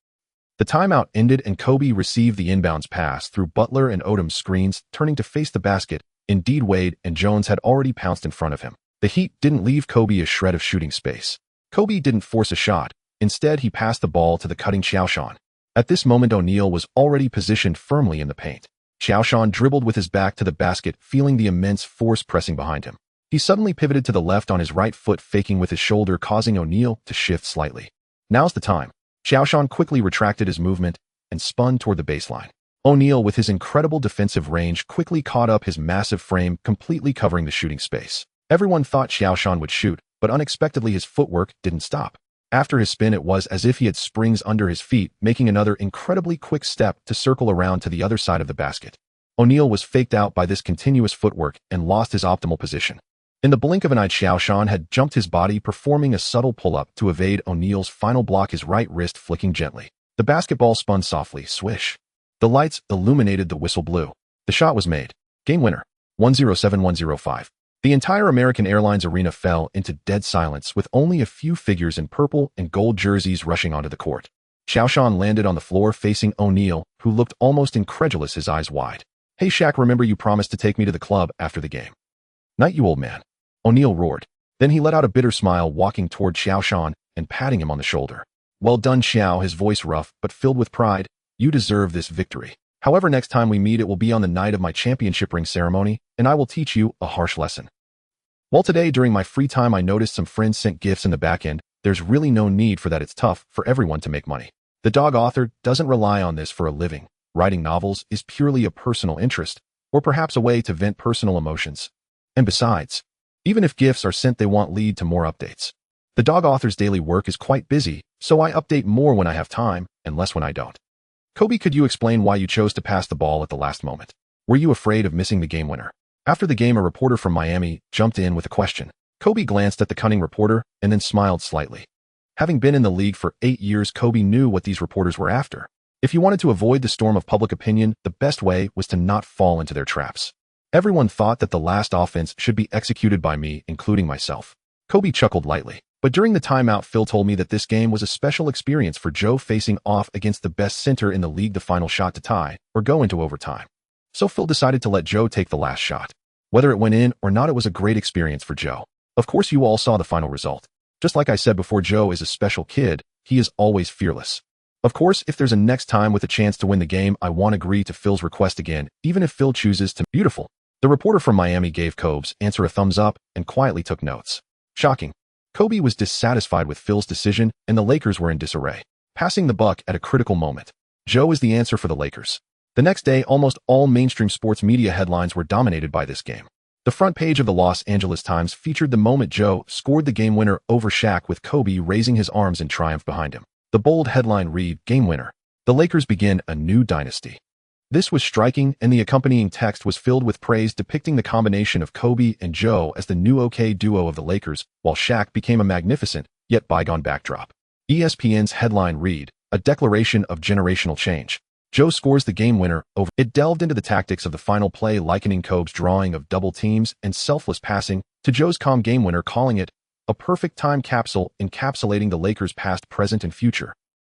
The timeout ended and Kobe received the inbounds pass through Butler and Odom's screens, turning to face the basket. Indeed, Wade and Jones had already pounced in front of him. The Heat didn't leave Kobe a shred of shooting space. Kobe didn't force a shot. Instead, he passed the ball to the cutting Qiao Shan. At this moment, O'Neal was already positioned firmly in the paint. Qiao Shan dribbled with his back to the basket, feeling the immense force pressing behind him. He suddenly pivoted to the left on his right foot, faking with his shoulder, causing O'Neal to shift slightly. Now's the time. Qiao Shan quickly retracted his movement and spun toward the baseline. O'Neal, with his incredible defensive range, quickly caught up, his massive frame completely covering the shooting space. Everyone thought Qiao Shan would shoot, but unexpectedly his footwork didn't stop. After his spin, it was as if he had springs under his feet, making another incredibly quick step to circle around to the other side of the basket. O'Neal was faked out by this continuous footwork and lost his optimal position. In the blink of an eye, Qiao Shan had jumped his body, performing a subtle pull-up to evade O'Neal's final block, his right wrist flicking gently. The basketball spun softly, swish. The lights illuminated, the whistle blew. The shot was made. Game winner. 107-105. The entire American Airlines arena fell into dead silence, with only a few figures in purple and gold jerseys rushing onto the court. Qiao Shan landed on the floor facing O'Neal, who looked almost incredulous, his eyes wide. Hey Shaq, remember you promised to take me to the club after the game. Night, you old man. O'Neal roared. Then Then he let out a bitter smile, walking toward Qiao Shan and patting him on the shoulder. Well done, Qiao, his voice rough but filled with pride. You deserve this victory. However, next time we meet it will be on the night of my championship ring ceremony, and I will teach you a harsh lesson. Well, today during my free time I noticed some friends sent gifts in the back end. There's really no need for that. It's tough for everyone to make money. The dog author doesn't rely on this for a living. Writing novels is purely a personal interest, or perhaps a way to vent personal emotions. And besides, even if gifts are sent, they won't lead to more updates. The dog author's daily work is quite busy, so I update more when I have time and less when I don't. Kobe, could you explain why you chose to pass the ball at the last moment? Were you afraid of missing the game winner? After the game, a reporter from Miami jumped in with a question. Kobe glanced at the cunning reporter and then smiled slightly. Having been in the league for 8 years, Kobe knew what these reporters were after. If you wanted to avoid the storm of public opinion, the best way was to not fall into their traps. Everyone thought that the last offense should be executed by me, including myself. Kobe chuckled lightly. But during the timeout, Phil told me that this game was a special experience for Joe, facing off against the best center in the league, the final shot to tie or go into overtime. So Phil decided to let Joe take the last shot. Whether it went in or not, it was a great experience for Joe. Of course, you all saw the final result. Just like I said before, Joe is a special kid. He is always fearless. Of course, if there's a next time with a chance to win the game, I won't agree to Phil's request again, even if Phil chooses to. Beautiful. The reporter from Miami gave Kobe's answer a thumbs up and quietly took notes. Shocking. Kobe was dissatisfied with Phil's decision, and the Lakers were in disarray, passing the buck at a critical moment. Joe is the answer for the Lakers. The next day, almost all mainstream sports media headlines were dominated by this game. The front page of the Los Angeles Times featured the moment Joe scored the game winner over Shaq, with Kobe raising his arms in triumph behind him. The bold headline read, "Game winner. The Lakers begin a new dynasty." This was striking, and the accompanying text was filled with praise, depicting the combination of Kobe and Joe as the new OK duo of the Lakers, while Shaq became a magnificent, yet bygone backdrop. ESPN's headline read, "A declaration of generational change. Joe scores the game winner over." It delved into the tactics of the final play, likening Kobe's drawing of double teams and selfless passing to Joe's calm game winner, calling it a perfect time capsule encapsulating the Lakers' past, present, and future.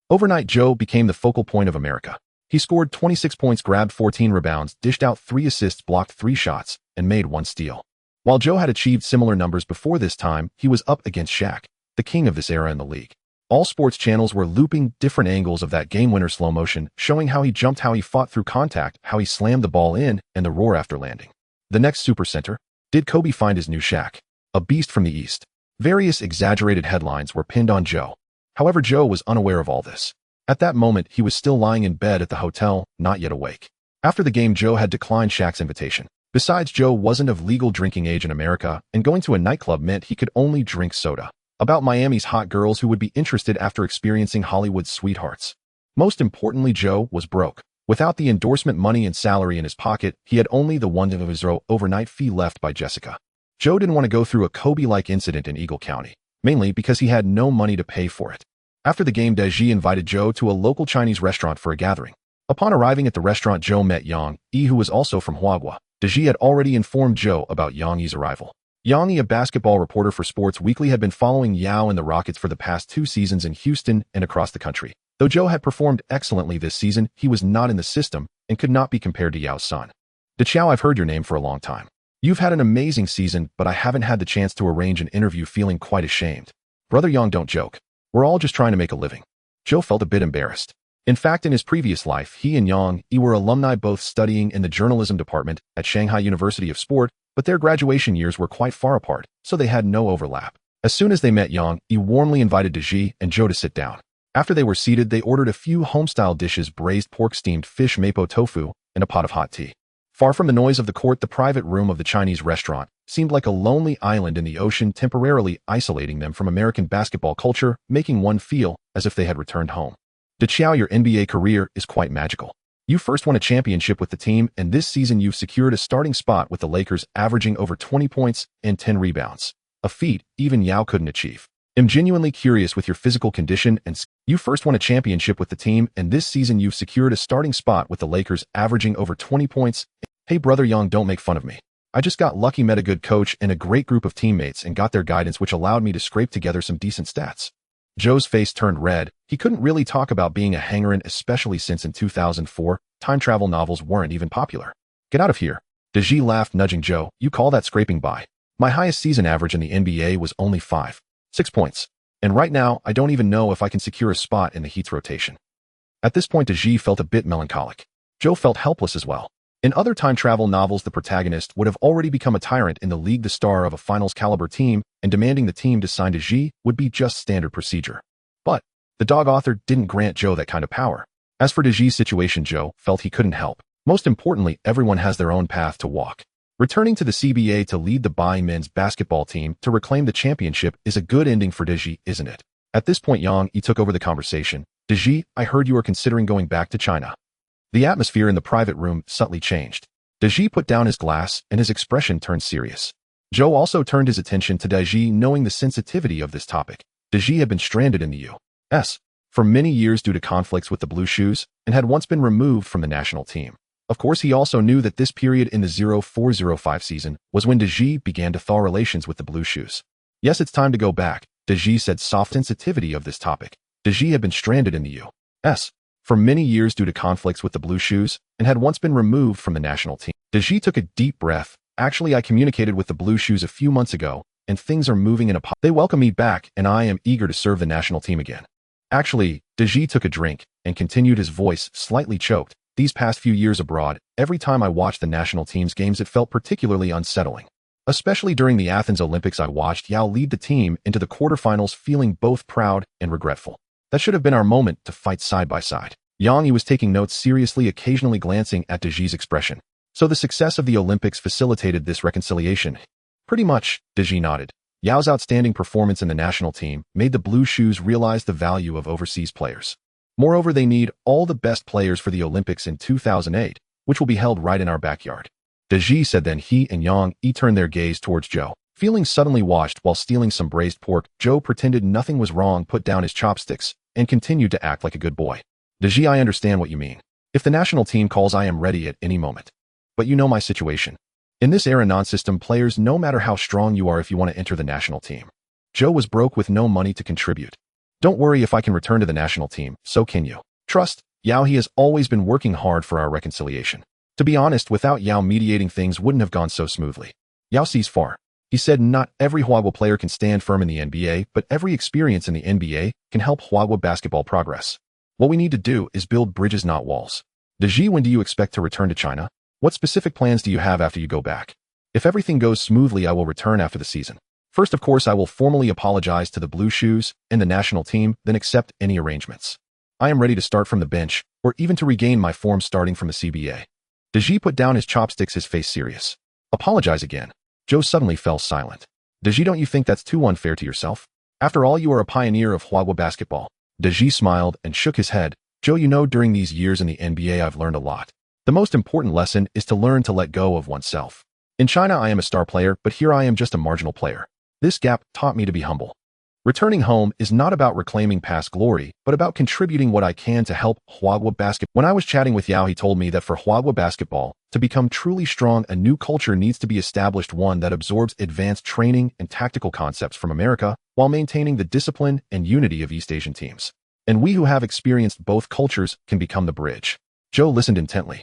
Overnight, Joe became the focal point of America. He scored 26 points, grabbed 14 rebounds, dished out 3 assists, blocked 3 shots, and made 1 steal. While Joe had achieved similar numbers before this time, he was up against Shaq, the king of this era in the league. All sports channels were looping different angles of that game-winner slow motion, showing how he jumped, how he fought through contact, how he slammed the ball in, and the roar after landing. The next supercenter. Did Kobe find his new Shaq? A beast from the East. Various exaggerated headlines were pinned on Joe. However, Joe was unaware of all this. At that moment, he was still lying in bed at the hotel, not yet awake. After the game, Joe had declined Shaq's invitation. Besides, Joe wasn't of legal drinking age in America, and going to a nightclub meant he could only drink soda. About Miami's hot girls who would be interested after experiencing Hollywood's sweethearts. Most importantly, Joe was broke. Without the endorsement money and salary in his pocket, he had only the $1 overnight fee left by Jessica. Joe didn't want to go through a Kobe-like incident in Eagle County, mainly because he had no money to pay for it. After the game, Deji invited Joe to a local Chinese restaurant for a gathering. Upon arriving at the restaurant, Joe met Yang Yi, who was also from Huagua. Deji had already informed Joe about Yang Yi's arrival. Yang Yi, a basketball reporter for Sports Weekly, had been following Yao and the Rockets for the past 2 seasons in Houston and across the country. Though Joe had performed excellently this season, he was not in the system and could not be compared to Yao's son. "Qiao, I've heard your name for a long time. You've had an amazing season, but I haven't had the chance to arrange an interview, feeling quite ashamed." "Brother Yang, don't joke. We're all just trying to make a living." Joe felt a bit embarrassed. In fact, in his previous life, he and Yang Yi were alumni, both studying in the journalism department at Shanghai University of Sport, but their graduation years were quite far apart, so they had no overlap. As soon as they met, Yang Yi warmly invited Deji and Joe to sit down. After they were seated, they ordered a few home-style dishes: braised pork, steamed fish, mapo tofu, and a pot of hot tea. Far from the noise of the court, the private room of the Chinese restaurant seemed like a lonely island in the ocean, temporarily isolating them from American basketball culture, making one feel as if they had returned home. "Qiao, your NBA career is quite magical. You first won a championship with the team, and this season you've secured a starting spot with the Lakers, averaging over 20 points and 10 rebounds. A feat even Yao couldn't achieve. I'm genuinely curious with your physical condition and you first won a championship with the team, and this season you've secured a starting spot with the Lakers, averaging over 20 points. Hey, brother Yang, don't make fun of me. I just got lucky, met a good coach and a great group of teammates, and got their guidance, which allowed me to scrape together some decent stats." Joe's face turned red. He couldn't really talk about being a hanger-in, especially since in 2004, time travel novels weren't even popular. "Get out of here." Deji laughed, nudging Joe. "You call that scraping by? My highest season average in the NBA was only 6 points. And right now, I don't even know if I can secure a spot in the Heat's rotation. At this point, Deji felt a bit melancholic. Joe felt helpless as well. In other time travel novels, the protagonist would have already become a tyrant in the league, the star of a finals-caliber team, and demanding the team to sign Deji would be just standard procedure. But the dog author didn't grant Joe that kind of power. As for Deji's situation, Joe felt he couldn't help. Most importantly, everyone has their own path to walk. Returning to the CBA to lead the Bai men's basketball team to reclaim the championship is a good ending for Deji, isn't it? At this point, Yang Yi took over the conversation. Deji, I heard you are considering going back to China. The atmosphere in the private room subtly changed. Deji put down his glass and his expression turned serious. Joe also turned his attention to Deji, knowing the sensitivity of this topic. Deji had been stranded in the U.S. for many years due to conflicts with the Blue Shoes and had once been removed from the national team. Of course, he also knew that this period in the 04-05 season was when Deji began to thaw relations with the Blue Shoes. Yes, it's time to go back, Deji said, soft sensitivity of this topic. Deji had been stranded in the U.S. for many years due to conflicts with the Blue Shoes and had once been removed from the national team. Deji took a deep breath. Actually, I communicated with the Blue Shoes a few months ago, and things are moving in a positive. They welcome me back, and I am eager to serve the national team again. Actually, Deji took a drink and continued, his voice slightly choked. These past few years abroad, every time I watched the national team's games, it felt particularly unsettling. Especially during the Athens Olympics, I watched Yao lead the team into the quarterfinals, feeling both proud and regretful. That should have been our moment to fight side by side. Yang Yi was taking notes seriously, occasionally glancing at Deji's expression. So the success of the Olympics facilitated this reconciliation. Pretty much, Deji nodded. Yao's outstanding performance in the national team made the Blue Shoes realize the value of overseas players. Moreover, they need all the best players for the Olympics in 2008, which will be held right in our backyard. Deji said. Then he and Yang Yi turned their gaze towards Joe. Feeling suddenly washed while stealing some braised pork, Joe pretended nothing was wrong, put down his chopsticks, and continued to act like a good boy. Deji, I understand what you mean. If the national team calls, I am ready at any moment. But you know my situation. In this era, non-system players, no matter how strong you are, if you want to enter the national team. Joe was broke with no money to contribute. Don't worry, if I can return to the national team, so can you. Trust, Yao, he has always been working hard for our reconciliation. To be honest, without Yao mediating, things wouldn't have gone so smoothly. Yao sees far. He said not every Huahua player can stand firm in the NBA, but every experience in the NBA can help Huahua basketball progress. What we need to do is build bridges, not walls. Deji, when do you expect to return to China? What specific plans do you have after you go back? If everything goes smoothly, I will return after the season. First, of course, I will formally apologize to the Blue Shoes and the national team, then accept any arrangements. I am ready to start from the bench, or even to regain my form starting from the CBA. Deji put down his chopsticks, his face serious. Apologize again. Joe suddenly fell silent. Deji, don't you think that's too unfair to yourself? After all, you are a pioneer of Huahua basketball. Deji smiled and shook his head. Joe, you know, during these years in the NBA, I've learned a lot. The most important lesson is to learn to let go of oneself. In China, I am a star player, but here I am just a marginal player. This gap taught me to be humble. Returning home is not about reclaiming past glory, but about contributing what I can to help Huahua basketball. When I was chatting with Yao, he told me that for Huahua basketball to become truly strong, a new culture needs to be established, one that absorbs advanced training and tactical concepts from America while maintaining the discipline and unity of East Asian teams. And we who have experienced both cultures can become the bridge. Joe listened intently.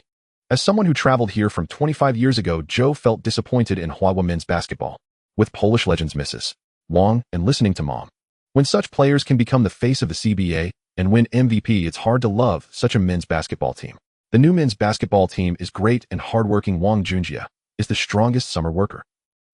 As someone who traveled here from 25 years ago, Joe felt disappointed in Huahua men's basketball. With Polish legends Mrs. Wang and listening to Mom. When such players can become the face of the CBA and win MVP, it's hard to love such a men's basketball team. The new men's basketball team is great, and hardworking Wang Junjie is the strongest summer worker.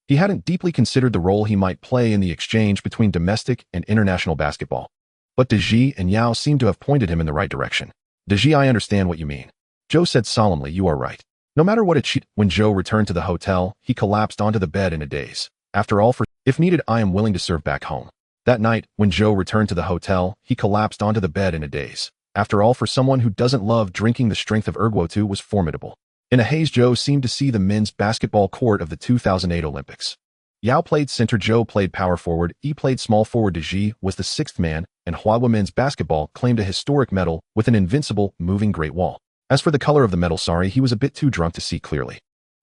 He hadn't deeply considered the role he might play in the exchange between domestic and international basketball. But Deji and Yao seemed to have pointed him in the right direction. Deji, I understand what you mean. Joe said solemnly, you are right. No matter what it cheat. When Joe returned to the hotel, he collapsed onto the bed in a daze. After all, if needed, I am willing to serve back home. That night, when Joe returned to the hotel, he collapsed onto the bed in a daze. After all, for someone who doesn't love drinking, the strength of Erguotu was formidable. In a haze, Joe seemed to see the men's basketball court of the 2008 Olympics. Yao played center, Joe played power forward, E played small forward, Deji was the sixth man, and Huahua men's basketball claimed a historic medal with an invincible, moving Great Wall. As for the color of the medal, he was a bit too drunk to see clearly.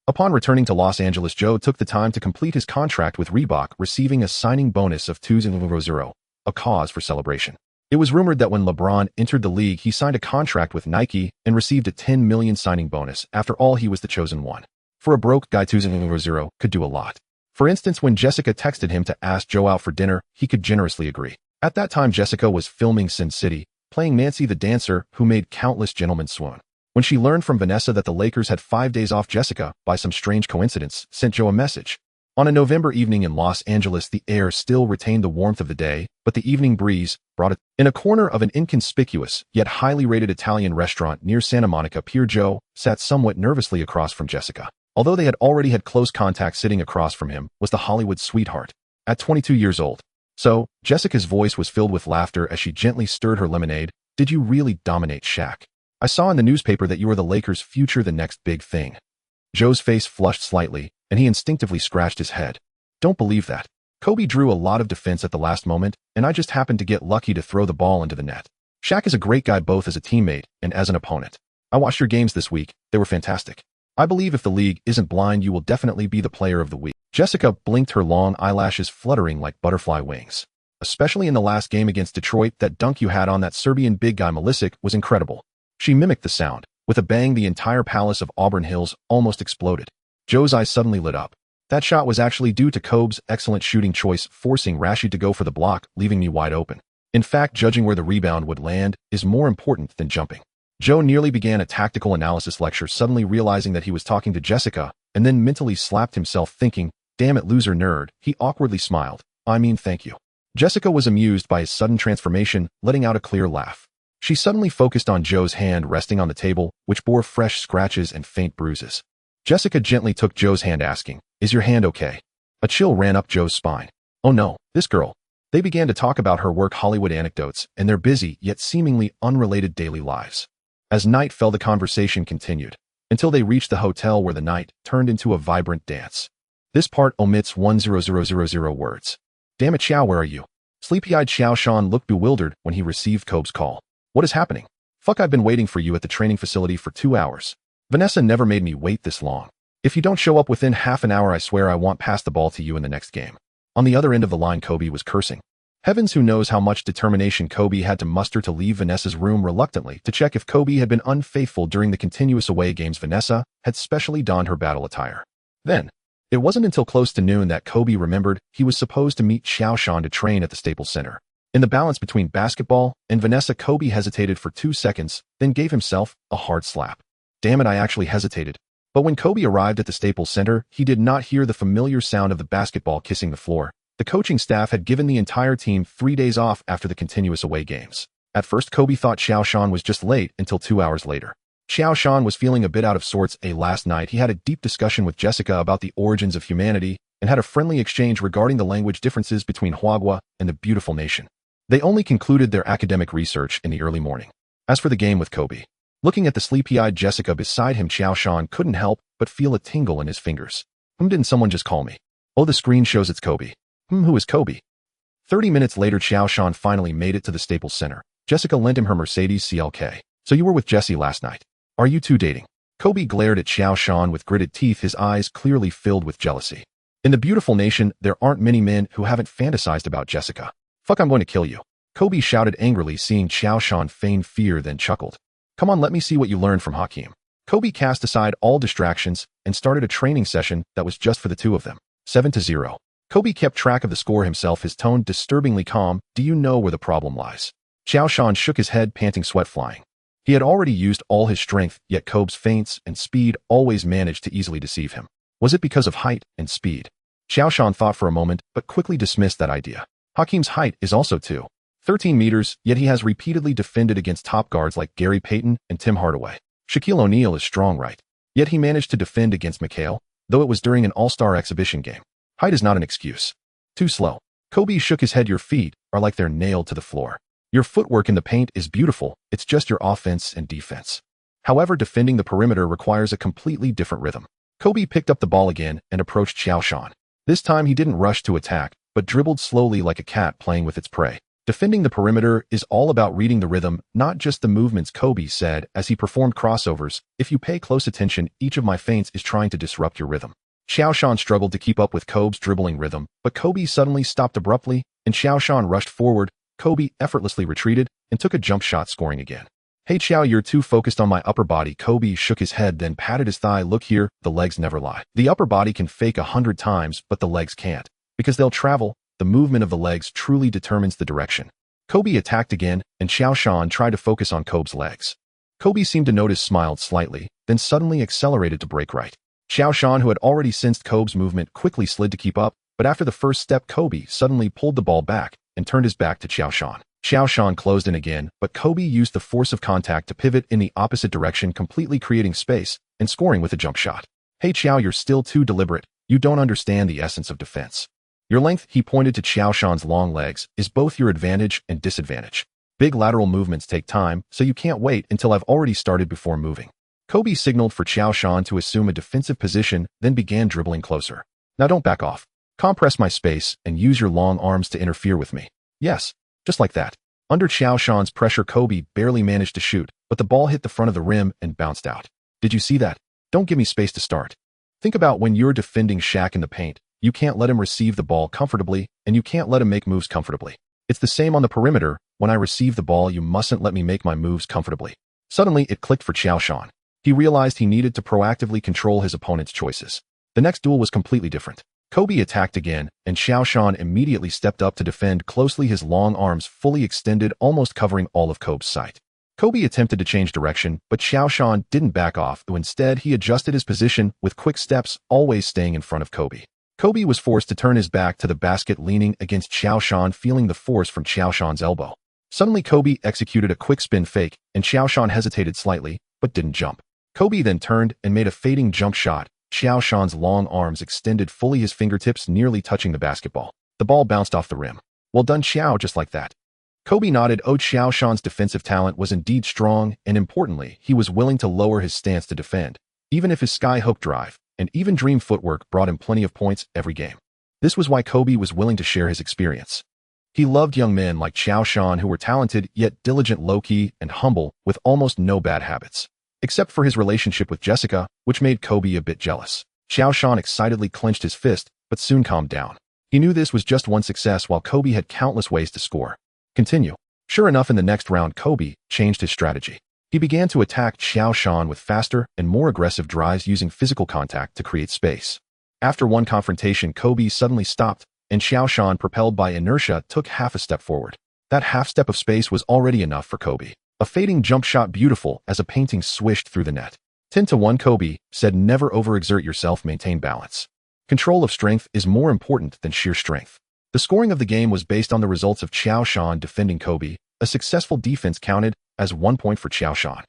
Upon returning to Los Angeles, Joe took the time to complete his contract with Reebok, receiving a signing bonus of $2,000, a cause for celebration. It was rumored that when LeBron entered the league, he signed a contract with Nike and received a $10 million signing bonus. After all, he was the chosen one. For a broke guy, $2,000 could do a lot. For instance, when Jessica texted him to ask Joe out for dinner, he could generously agree. At that time, Jessica was filming Sin City, playing Nancy the dancer who made countless gentlemen swoon. When she learned from Vanessa that the Lakers had 5 days off, Jessica, by some strange coincidence, sent Joe a message. On a November evening in Los Angeles, the air still retained the warmth of the day, but the evening breeze brought it. In a corner of an inconspicuous, yet highly rated Italian restaurant near Santa Monica Pier, Joe sat somewhat nervously across from Jessica. Although they had already had close contact, sitting across from him was the Hollywood sweetheart. At 22 years old. So, Jessica's voice was filled with laughter as she gently stirred her lemonade. Did you really dominate Shaq? I saw in the newspaper that you were the Lakers' future, the next big thing. Joe's face flushed slightly, and he instinctively scratched his head. Don't believe that. Kobe drew a lot of defense at the last moment, and I just happened to get lucky to throw the ball into the net. Shaq is a great guy both as a teammate and as an opponent. I watched your games this week. They were fantastic. I believe if the league isn't blind, you will definitely be the player of the week. Jessica blinked, her long eyelashes fluttering like butterfly wings. Especially in the last game against Detroit, that dunk you had on that Serbian big guy Milicic was incredible. She mimicked the sound. With a bang, the entire palace of Auburn Hills almost exploded. Joe's eyes suddenly lit up. That shot was actually due to Kobe's excellent shooting choice, forcing Rashid to go for the block, leaving me wide open. In fact, judging where the rebound would land is more important than jumping. Joe nearly began a tactical analysis lecture, suddenly realizing that he was talking to Jessica, and then mentally slapped himself, thinking, damn it, loser nerd. He awkwardly smiled. I mean, thank you. Jessica was amused by his sudden transformation, letting out a clear laugh. She suddenly focused on Joe's hand resting on the table, which bore fresh scratches and faint bruises. Jessica gently took Joe's hand, asking, is your hand okay? A chill ran up Joe's spine. Oh no, this girl. They began to talk about her work, Hollywood anecdotes, and their busy yet seemingly unrelated daily lives. As night fell, the conversation continued, until they reached the hotel, where the night turned into a vibrant dance. This part omits 10000 words. Damn it, Qiao, where are you? Sleepy-eyed Qiao Shan looked bewildered when he received Kobe's call. What is happening? Fuck, I've been waiting for you at the training facility for 2 hours. Vanessa never made me wait this long. If you don't show up within half an hour, I swear I won't pass the ball to you in the next game. On the other end of the line, Kobe was cursing. Heavens, who knows how much determination Kobe had to muster to leave Vanessa's room reluctantly to check if Kobe had been unfaithful during the continuous away games. Vanessa had specially donned her battle attire. Then, it wasn't until close to noon that Kobe remembered he was supposed to meet Qiao Shan to train at the Staples Center. In the balance between basketball and Vanessa, Kobe hesitated for 2 seconds, then gave himself a hard slap. Damn it, I actually hesitated. But when Kobe arrived at the Staples Center, he did not hear the familiar sound of the basketball kissing the floor. The coaching staff had given the entire team 3 days off after the continuous away games. At first, Kobe thought Qiao Shan was just late until 2 hours later. Qiao Shan was feeling a bit out of sorts. Last night, he had a deep discussion with Jessica about the origins of humanity and had a friendly exchange regarding the language differences between Huagua and the beautiful nation. They only concluded their academic research in the early morning. As for the game with Kobe, looking at the sleepy-eyed Jessica beside him, Qiao Shan couldn't help but feel a tingle in his fingers. Didn't someone just call me? Oh, the screen shows it's Kobe. Who is Kobe? 30 minutes later, Qiao Shan finally made it to the Staples Center. Jessica lent him her Mercedes CLK. So you were with Jessie last night. Are you two dating? Kobe glared at Qiao Shan with gritted teeth, his eyes clearly filled with jealousy. In the beautiful nation, there aren't many men who haven't fantasized about Jessica. Fuck, I'm going to kill you. Kobe shouted angrily, seeing Qiao Shan feign fear, then chuckled. Come on, let me see what you learned from Hakeem. Kobe cast aside all distractions and started a training session that was just for the two of them. 7-0. Kobe kept track of the score himself, his tone disturbingly calm. Do you know where the problem lies? Qiao Shan shook his head, panting, sweat flying. He had already used all his strength, yet Kobe's feints and speed always managed to easily deceive him. Was it because of height and speed? Qiao Shan thought for a moment, but quickly dismissed that idea. Hakeem's height is also 13 meters, yet he has repeatedly defended against top guards like Gary Payton and Tim Hardaway. Shaquille O'Neal is strong, right? Yet he managed to defend against McHale, though it was during an all-star exhibition game. Height is not an excuse. Too slow. Kobe shook his head. Your feet are like they're nailed to the floor. Your footwork in the paint is beautiful. It's just your offense and defense. However, defending the perimeter requires a completely different rhythm. Kobe picked up the ball again and approached Qiao Shan. This time he didn't rush to attack, but dribbled slowly like a cat playing with its prey. Defending the perimeter is all about reading the rhythm, not just the movements, Kobe said as he performed crossovers. If you pay close attention, each of my feints is trying to disrupt your rhythm. Qiao Shan struggled to keep up with Kobe's dribbling rhythm, but Kobe suddenly stopped abruptly, and Qiao Shan rushed forward. Kobe effortlessly retreated and took a jump shot, scoring again. Hey Qiao, you're too focused on my upper body. Kobe shook his head, then patted his thigh. Look here, the legs never lie. The upper body can fake 100 times, but the legs can't. Because they'll travel, the movement of the legs truly determines the direction. Kobe attacked again, and Qiao Shan tried to focus on Kobe's legs. Kobe seemed to notice, smiled slightly, then suddenly accelerated to break right. Qiao Shan, who had already sensed Kobe's movement, quickly slid to keep up, but after the first step, Kobe suddenly pulled the ball back and turned his back to Qiao Shan. Qiao Shan closed in again, but Kobe used the force of contact to pivot in the opposite direction, completely creating space and scoring with a jump shot. Hey Qiao, you're still too deliberate. You don't understand the essence of defense. Your length, he pointed to Qiao Shan's long legs, is both your advantage and disadvantage. Big lateral movements take time, so you can't wait until I've already started before moving. Kobe signaled for Qiao Shan to assume a defensive position, then began dribbling closer. Now don't back off. Compress my space and use your long arms to interfere with me. Yes, just like that. Under Qiao Shan's pressure, Kobe barely managed to shoot, but the ball hit the front of the rim and bounced out. Did you see that? Don't give me space to start. Think about when you're defending Shaq in the paint. You can't let him receive the ball comfortably, and you can't let him make moves comfortably. It's the same on the perimeter. When I receive the ball, you mustn't let me make my moves comfortably. Suddenly, it clicked for Qiao Shan. He realized he needed to proactively control his opponent's choices. The next duel was completely different. Kobe attacked again, and Qiao Shan immediately stepped up to defend closely, his long arms fully extended, almost covering all of Kobe's sight. Kobe attempted to change direction, but Qiao Shan didn't back off, though instead he adjusted his position with quick steps, always staying in front of Kobe. Kobe was forced to turn his back to the basket, leaning against Qiao Shan, feeling the force from Qiao Shan's elbow. Suddenly, Kobe executed a quick spin fake, and Qiao Shan hesitated slightly, but didn't jump. Kobe then turned and made a fading jump shot. Qiao Shan's long arms extended fully, his fingertips nearly touching the basketball. The ball bounced off the rim. Well done, Qiao, just like that. Kobe nodded. Oh, Qiao Shan's defensive talent was indeed strong, and importantly, he was willing to lower his stance to defend, even if his sky-hook drive and even dream footwork brought him plenty of points every game. This was why Kobe was willing to share his experience. He loved young men like Qiao Shan who were talented yet diligent, low-key, and humble, with almost no bad habits. Except for his relationship with Jessica, which made Kobe a bit jealous. Qiao Shan excitedly clenched his fist, but soon calmed down. He knew this was just one success while Kobe had countless ways to score. Continue. Sure enough, in the next round, Kobe changed his strategy. He began to attack Qiao Shan with faster and more aggressive drives, using physical contact to create space. After one confrontation, Kobe suddenly stopped, and Qiao Shan, propelled by inertia, took half a step forward. That half step of space was already enough for Kobe. A fading jump shot, beautiful as a painting, swished through the net. 10-1. Kobe said, never overexert yourself, maintain balance. Control of strength is more important than sheer strength. The scoring of the game was based on the results of Qiao Shan defending Kobe. A successful defense counted as 1 point for Qiao Shan.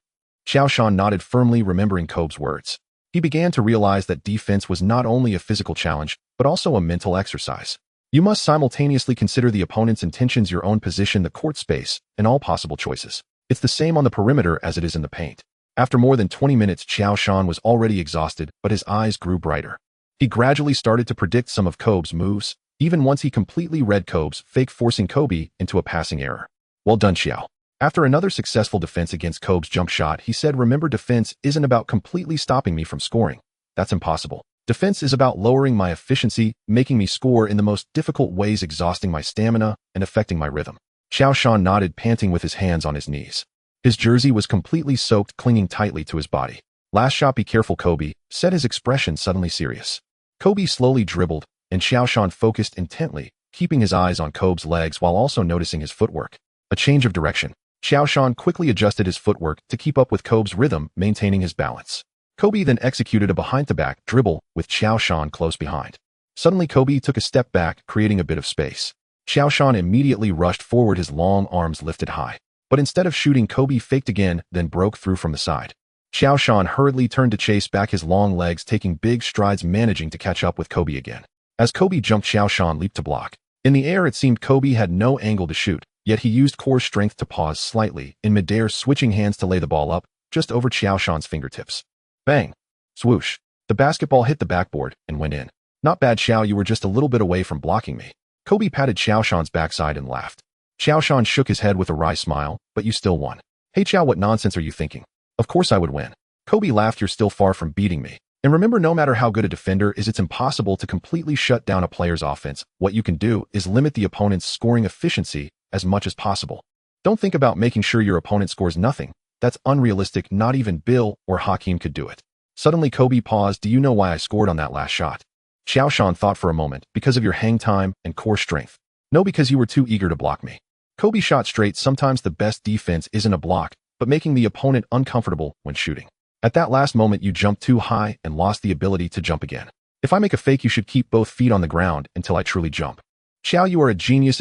Qiao Shan nodded firmly, remembering Kobe's words. He began to realize that defense was not only a physical challenge, but also a mental exercise. You must simultaneously consider the opponent's intentions, your own position, the court space, and all possible choices. It's the same on the perimeter as it is in the paint. After more than 20 minutes, Qiao Shan was already exhausted, but his eyes grew brighter. He gradually started to predict some of Kobe's moves, even once he completely read Kobe's fake, forcing Kobe into a passing error. Well done, Qiao. After another successful defense against Kobe's jump shot, he said, remember, defense isn't about completely stopping me from scoring. That's impossible. Defense is about lowering my efficiency, making me score in the most difficult ways, exhausting my stamina and affecting my rhythm. Qiao Shan nodded, panting with his hands on his knees. His jersey was completely soaked, clinging tightly to his body. Last shot, be careful, Kobe said, his expression suddenly serious. Kobe slowly dribbled, and Qiao Shan focused intently, keeping his eyes on Kobe's legs while also noticing his footwork. A change of direction. Qiao Shan quickly adjusted his footwork to keep up with Kobe's rhythm, maintaining his balance. Kobe then executed a behind-the-back dribble with Qiao Shan close behind. Suddenly, Kobe took a step back, creating a bit of space. Qiao Shan immediately rushed forward, his long arms lifted high. But instead of shooting, Kobe faked again, then broke through from the side. Qiao Shan hurriedly turned to chase back, his long legs taking big strides, managing to catch up with Kobe again. As Kobe jumped, Qiao Shan leaped to block. In the air, it seemed Kobe had no angle to shoot, yet he used core strength to pause slightly in midair, switching hands to lay the ball up just over Qiao Shan's fingertips. Bang! Swoosh! The basketball hit the backboard and went in. Not bad, Qiao, you were just a little bit away from blocking me. Kobe patted Qiao Shan's backside and laughed. Qiao Shan shook his head with a wry smile, but you still won. Hey Qiao, what nonsense are you thinking? Of course I would win. Kobe laughed, you're still far from beating me. And remember, no matter how good a defender is, it's impossible to completely shut down a player's offense. What you can do is limit the opponent's scoring efficiency as much as possible. Don't think about making sure your opponent scores nothing. That's unrealistic. Not even Bill or Hakeem could do it. Suddenly Kobe paused. Do you know why I scored on that last shot? Qiao Shan thought for a moment. Because of your hang time and core strength. No, because you were too eager to block me. Kobe shot straight. Sometimes the best defense isn't a block, but making the opponent uncomfortable when shooting. At that last moment you jumped too high and lost the ability to jump again. If I make a fake, you should keep both feet on the ground until I truly jump. Qiao, you are a genius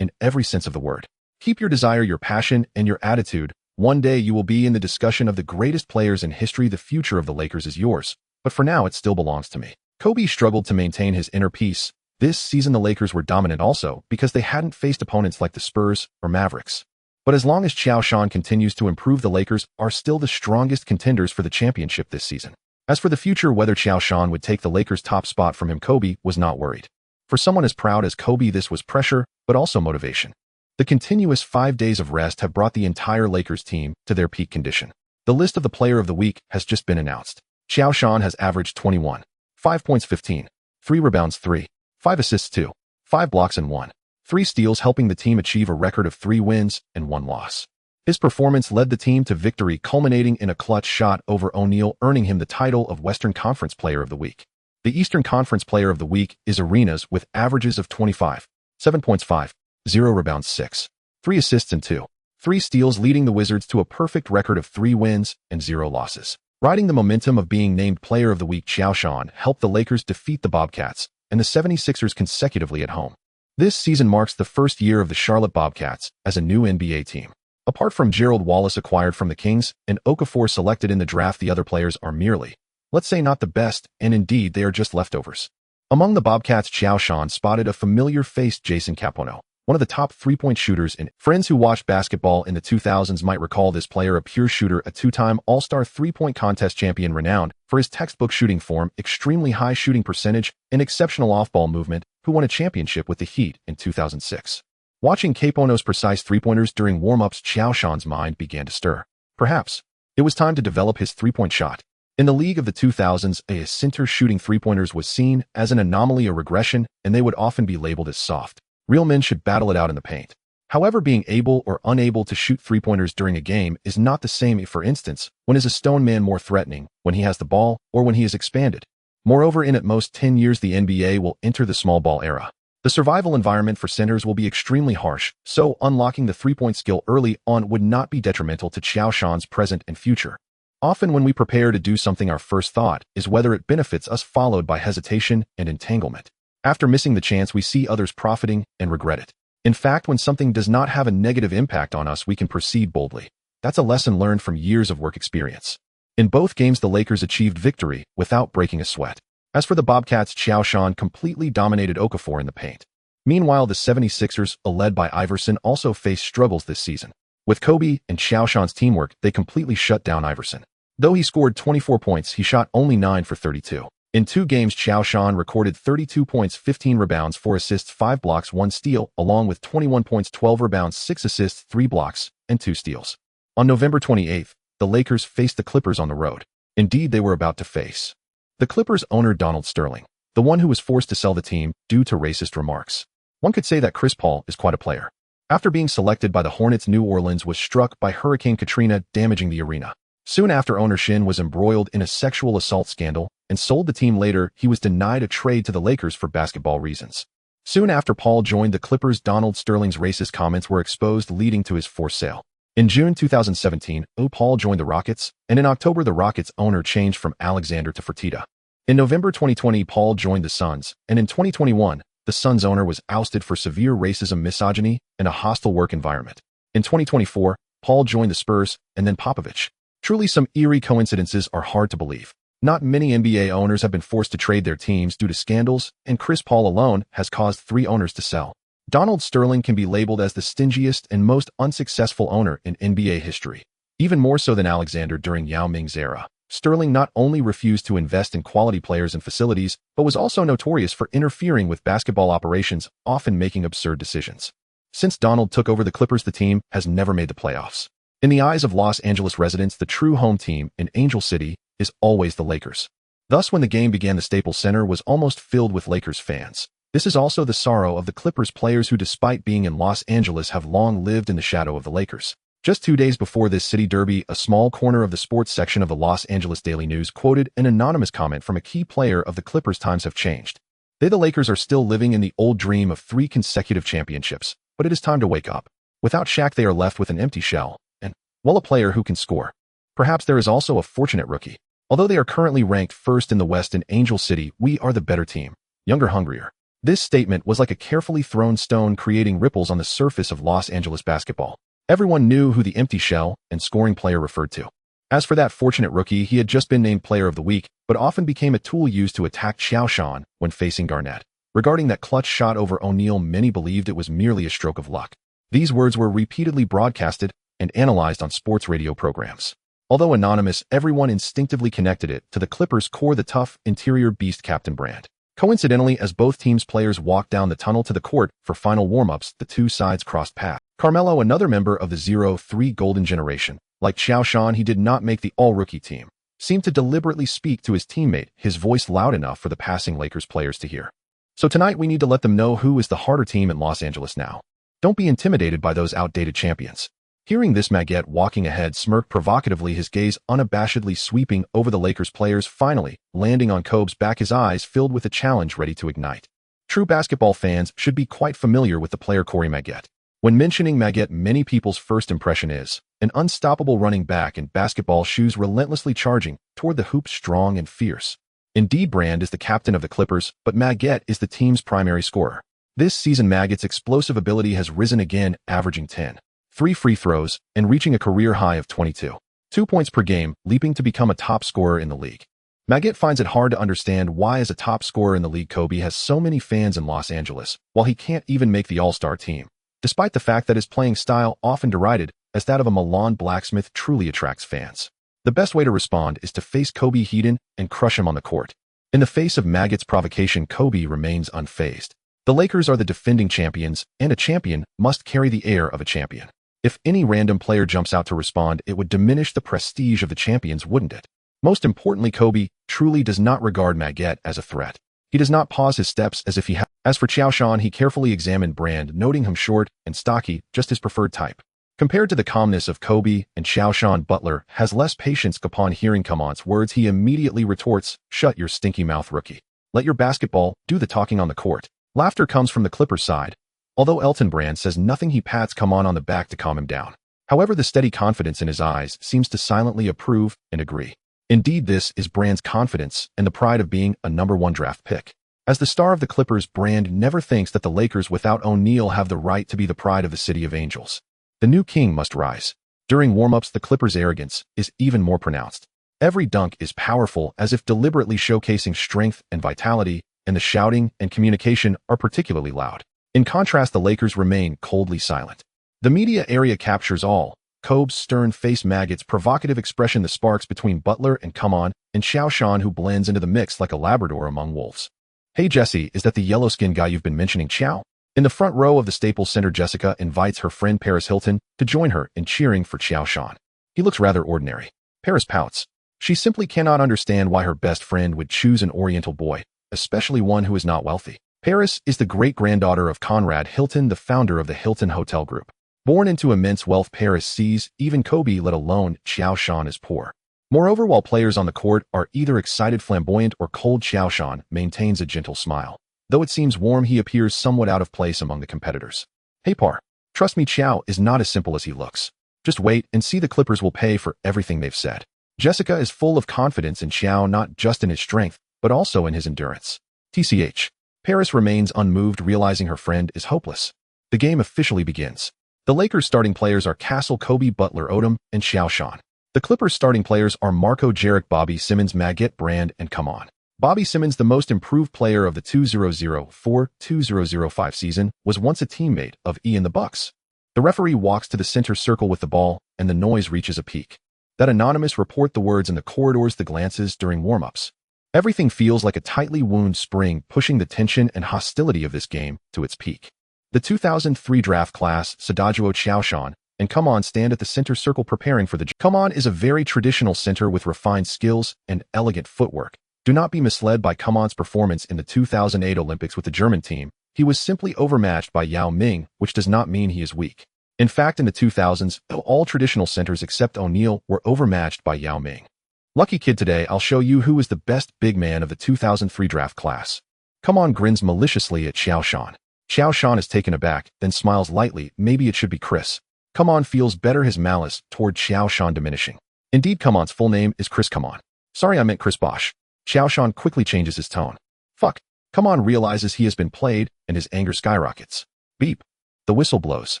in every sense of the word. Keep your desire, your passion, and your attitude. One day you will be in the discussion of the greatest players in history. The future of the Lakers is yours, but for now it still belongs to me. Kobe struggled to maintain his inner peace. This season the Lakers were dominant also because they hadn't faced opponents like the Spurs or Mavericks. But as long as Qiao Shan continues to improve, the Lakers are still the strongest contenders for the championship this season. As for the future, whether Qiao Shan would take the Lakers' top spot from him, Kobe was not worried. For someone as proud as Kobe, this was pressure, but also motivation. The continuous 5 days of rest have brought the entire Lakers team to their peak condition. The list of the player of the week has just been announced. Qiao Shan has averaged 21, 5 points 15, 3 rebounds 3, 5 assists 2, 5 blocks and 1, 3 steals, helping the team achieve a record of 3 wins and 1 loss. His performance led the team to victory, culminating in a clutch shot over O'Neal, earning him the title of Western Conference Player of the Week. The Eastern Conference Player of the Week is Arenas with averages of 25, 7 points 5, 0 rebounds 6, 3 assists and 2, 3 steals, leading the Wizards to a perfect record of 3 wins and 0 losses. Riding the momentum of being named Player of the Week, Qiao Shan helped the Lakers defeat the Bobcats and the 76ers consecutively at home. This season marks the first year of the Charlotte Bobcats as a new NBA team. Apart from Gerald Wallace acquired from the Kings and Okafor selected in the draft, the other players are merely, let's say, not the best, and indeed they are just leftovers. Among the Bobcats, Qiao Shan spotted a familiar face, Jason Capono, one of the top three-point shooters in. Friends who watched basketball in the 2000s might recall this player, a pure shooter, a two-time All-Star three-point contest champion, renowned for his textbook shooting form, extremely high shooting percentage, and exceptional off-ball movement, who won a championship with the Heat in 2006. Watching Capono's precise three-pointers during warm-ups, Qiao Shan's mind began to stir. Perhaps it was time to develop his three-point shot. In the league of the 2000s, a center shooting three-pointers was seen as an anomaly, a regression, and they would often be labeled as soft. Real men should battle it out in the paint. However, being able or unable to shoot three-pointers during a game is not the same. For instance, when is a stone man more threatening, when he has the ball or when he is expanded? Moreover, in at most 10 years, the NBA will enter the small ball era. The survival environment for centers will be extremely harsh, so unlocking the three-point skill early on would not be detrimental to Qiao Shan's present and future. Often when we prepare to do something, our first thought is whether it benefits us, followed by hesitation and entanglement. After missing the chance, we see others profiting and regret it. In fact, when something does not have a negative impact on us, we can proceed boldly. That's a lesson learned from years of work experience. In both games, the Lakers achieved victory without breaking a sweat. As for the Bobcats, Qiao Shan completely dominated Okafor in the paint. Meanwhile, the 76ers, led by Iverson, also faced struggles this season. With Kobe and Qiao Shan's teamwork, they completely shut down Iverson. Though he scored 24 points, he shot only 9 for 32. In 2 games, Qiao Shan recorded 32 points, 15 rebounds, 4 assists, 5 blocks, 1 steal, along with 21 points, 12 rebounds, 6 assists, 3 blocks, and 2 steals. On November 28th, the Lakers faced the Clippers on the road. Indeed, they were about to face the Clippers owner Donald Sterling, the one who was forced to sell the team due to racist remarks. One could say that Chris Paul is quite a player. After being selected by the Hornets, New Orleans was struck by Hurricane Katrina, damaging the arena. Soon after, owner Shin was embroiled in a sexual assault scandal and sold the team. Later, he was denied a trade to the Lakers for basketball reasons. Soon after Paul joined the Clippers, Donald Sterling's racist comments were exposed, leading to his forced sale. In June 2017, Paul joined the Rockets, and in October the Rockets owner changed from Alexander to Fertitta. In November 2020, Paul joined the Suns, and in 2021, the Suns owner was ousted for severe racism, misogyny, and a hostile work environment. In 2024, Paul joined the Spurs, and then Popovich. Truly, some eerie coincidences are hard to believe. Not many NBA owners have been forced to trade their teams due to scandals, and Chris Paul alone has caused 3 owners to sell. Donald Sterling can be labeled as the stingiest and most unsuccessful owner in NBA history. Even more so than Alexander during Yao Ming's era, Sterling not only refused to invest in quality players and facilities, but was also notorious for interfering with basketball operations, often making absurd decisions. Since Donald took over the Clippers, the team has never made the playoffs. In the eyes of Los Angeles residents, the true home team in Angel City is always the Lakers. Thus, when the game began, the Staples Center was almost filled with Lakers fans. This is also the sorrow of the Clippers players who, despite being in Los Angeles, have long lived in the shadow of the Lakers. Just 2 days before this city derby, a small corner of the sports section of the Los Angeles Daily News quoted an anonymous comment from a key player of the Clippers. Times have changed. The Lakers are still living in the old dream of 3 consecutive championships, but it is time to wake up. Without Shaq, they are left with an empty shell, and, well, a player who can score. Perhaps there is also a fortunate rookie. Although they are currently ranked first in the West in Angel City, we are the better team. Younger, hungrier. This statement was like a carefully thrown stone, creating ripples on the surface of Los Angeles basketball. Everyone knew who the empty shell and scoring player referred to. As for that fortunate rookie, he had just been named Player of the Week, but often became a tool used to attack Qiao Shan when facing Garnett. Regarding that clutch shot over O'Neal, many believed it was merely a stroke of luck. These words were repeatedly broadcasted and analyzed on sports radio programs. Although anonymous, everyone instinctively connected it to the Clippers' core, the tough, interior beast Captain Brand. Coincidentally, as both teams' players walked down the tunnel to the court for final warm-ups, the two sides crossed paths. Carmelo, another member of the 0-3 Golden Generation, like Qiao Shan, he did not make the all-rookie team, seemed to deliberately speak to his teammate, his voice loud enough for the passing Lakers players to hear. So tonight we need to let them know who is the harder team in Los Angeles now. Don't be intimidated by those outdated champions. Hearing this, Maggette, walking ahead, smirked provocatively, his gaze unabashedly sweeping over the Lakers players, finally landing on Kobe's back, his eyes filled with a challenge ready to ignite. True basketball fans should be quite familiar with the player Corey Maggette. When mentioning Maggette, many people's first impression is an unstoppable running back in basketball shoes, relentlessly charging toward the hoop, strong and fierce. Indeed, Brand is the captain of the Clippers, but Maggette is the team's primary scorer. This season, Maggette's explosive ability has risen again, averaging 3 free throws and reaching a career high of 2 points per game, leaping to become a top scorer in the league. Maggette finds it hard to understand why, as a top scorer in the league, Kobe has so many fans in Los Angeles, while he can't even make the All-Star team. Despite the fact that his playing style, often derided as that of a Milan blacksmith, truly attracts fans. The best way to respond is to face Kobe head-on and crush him on the court. In the face of Maggette's provocation, Kobe remains unfazed. The Lakers are the defending champions, and a champion must carry the air of a champion. If any random player jumps out to respond, it would diminish the prestige of the champions, wouldn't it? Most importantly, Kobe truly does not regard Maggette as a threat. He does not pause his steps as if he had. As for Qiao Shan, he carefully examined Brand, noting him short and stocky, just his preferred type. Compared to the calmness of Kobe and Qiao Shan, Butler has less patience. Upon hearing Coman's words, he immediately retorts, "Shut your stinky mouth, rookie. Let your basketball do the talking on the court." Laughter comes from the Clippers side. Although Elton Brand says nothing, he pats Coman on the back to calm him down. However, the steady confidence in his eyes seems to silently approve and agree. Indeed, this is Brand's confidence and the pride of being a #1 draft pick. As the star of the Clippers, Brand never thinks that the Lakers without O'Neal have the right to be the pride of the City of Angels. The new king must rise. During warm-ups, the Clippers' arrogance is even more pronounced. Every dunk is powerful, as if deliberately showcasing strength and vitality, and the shouting and communication are particularly loud. In contrast, the Lakers remain coldly silent. The media area captures all. Kobe's stern face, Maggette's provocative expression, the sparks between Butler and Coman, and Qiao Shan, who blends into the mix like a Labrador among wolves. "Hey Jesse, is that the yellow-skinned guy you've been mentioning, Qiao?" In the front row of the Staples Center, Jessica invites her friend Paris Hilton to join her in cheering for Qiao Shan. He looks rather ordinary. Paris pouts. She simply cannot understand why her best friend would choose an Oriental boy, especially one who is not wealthy. Paris is the great-granddaughter of Conrad Hilton, the founder of the Hilton Hotel Group. Born into immense wealth, Paris sees even Kobe, let alone Qiao Shan, as poor. Moreover, while players on the court are either excited, flamboyant, or cold, Qiao Shan maintains a gentle smile. Though it seems warm, he appears somewhat out of place among the competitors. "Hey Par, trust me, Qiao is not as simple as he looks. Just wait and see, the Clippers will pay for everything they've said." Jessica is full of confidence in Qiao, not just in his strength, but also in his endurance. TCH. Paris remains unmoved, realizing her friend is hopeless. The game officially begins. The Lakers' starting players are Castle, Kobe, Butler, Odom, and Qiao Shan. The Clippers' starting players are Marco Jarek, Bobby Simmons, Maggette, Brand, and Coman. Bobby Simmons, the most improved player of the 2004-2005 season, was once a teammate of Ian the Bucks. The referee walks to the center circle with the ball, and the noise reaches a peak. That anonymous report, the words in the corridors, the glances during warm-ups. Everything feels like a tightly wound spring, pushing the tension and hostility of this game to its peak. The 2003 draft class, Sadajuo, Qiao Shan, and Coman stand at the center circle preparing for the job. Coman is a very traditional center with refined skills and elegant footwork. Do not be misled by Coman's performance in the 2008 Olympics with the German team. He was simply overmatched by Yao Ming, which does not mean he is weak. In fact, in the 2000s, all traditional centers except O'Neal were overmatched by Yao Ming. Lucky kid, today I'll show you who is the best big man of the 2003 draft class. Come on grins maliciously at Qiao Shan. Qiao Shan is taken aback, then smiles lightly. Maybe it should be Chris. Come on feels better, his malice toward Qiao Shan diminishing. Indeed, Come on's full name is Chris Come on. Sorry, I meant Chris Bosch. Qiao Shan quickly changes his tone. Fuck. Come on realizes he has been played, and his anger skyrockets. Beep. The whistle blows.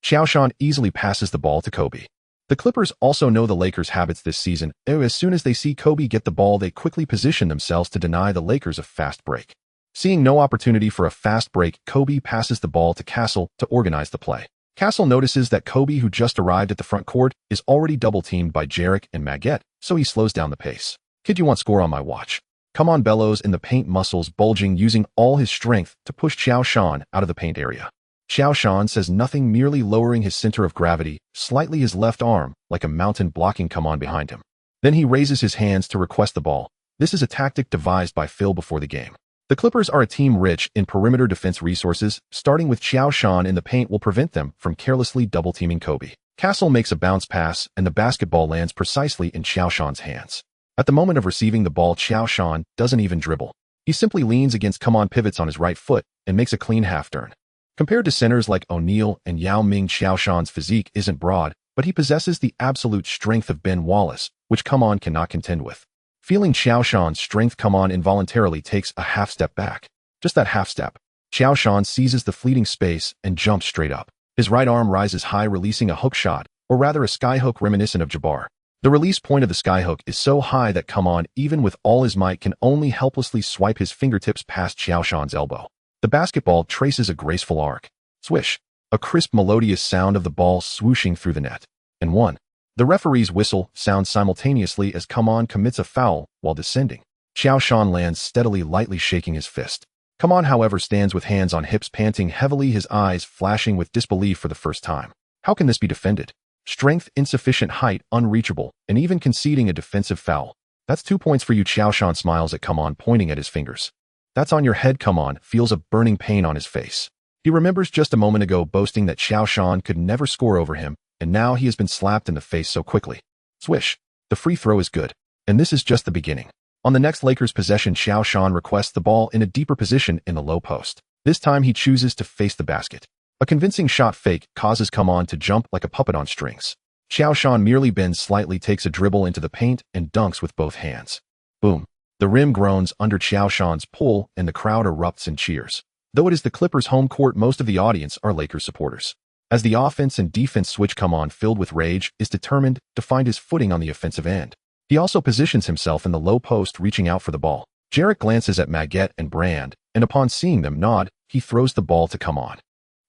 Qiao Shan easily passes the ball to Kobe. The Clippers also know the Lakers' habits this season. As soon as they see Kobe get the ball, they quickly position themselves to deny the Lakers a fast break. Seeing no opportunity for a fast break, Kobe passes the ball to Castle to organize the play. Castle notices that Kobe, who just arrived at the front court, is already double-teamed by Jarek and Maggette, so he slows down the pace. Kid, you want score on my watch. Come on bellows in the paint, muscles bulging, using all his strength to push Qiao Shan out of the paint area. Qiao Shan says nothing, merely lowering his center of gravity, slightly his left arm, like a mountain, blocking Come on behind him. Then he raises his hands to request the ball. This is a tactic devised by Phil before the game. The Clippers are a team rich in perimeter defense resources. Starting with Qiao Shan in the paint will prevent them from carelessly double-teaming Kobe. Castle makes a bounce pass, and the basketball lands precisely in Qiao Shan's hands. At the moment of receiving the ball, Qiao Shan doesn't even dribble. He simply leans against Come on, pivots on his right foot, and makes a clean half-turn. Compared to centers like O'Neal and Yao Ming, Qiao Shan's physique isn't broad, but he possesses the absolute strength of Ben Wallace, which Come on cannot contend with. Feeling Qiao Shan's strength, Come on involuntarily takes a half-step back. Just that half-step. Qiao Shan seizes the fleeting space and jumps straight up. His right arm rises high, releasing a hook shot, or rather a skyhook reminiscent of Jabbar. The release point of the skyhook is so high that Come on, even with all his might, can only helplessly swipe his fingertips past Qiao Shan's elbow. The basketball traces a graceful arc. Swish. A crisp, melodious sound of the ball swooshing through the net. And one. The referee's whistle sounds simultaneously as Come on commits a foul while descending. Qiao Shan lands steadily, lightly shaking his fist. Come on, however, stands with hands on hips, panting heavily, his eyes flashing with disbelief for the first time. How can this be defended? Strength insufficient, height unreachable, and even conceding a defensive foul. That's 2 points for you. Qiao Shan smiles at Come on, pointing at his fingers. That's on your head. Come on feels a burning pain on his face. He remembers just a moment ago boasting that Qiao Shan could never score over him, and now he has been slapped in the face so quickly. Swish. The free throw is good. And this is just the beginning. On the next Lakers possession, Qiao Shan requests the ball in a deeper position in the low post. This time he chooses to face the basket. A convincing shot fake causes Come on to jump like a puppet on strings. Qiao Shan merely bends slightly, takes a dribble into the paint, and dunks with both hands. Boom. The rim groans under Qiao Shan's pull, and the crowd erupts in cheers. Though it is the Clippers' home court, most of the audience are Lakers supporters. As the offense and defense switch, Come on, filled with rage, is determined to find his footing on the offensive end. He also positions himself in the low post, reaching out for the ball. Jarek glances at Maggette and Brand, and upon seeing them nod, he throws the ball to Come on.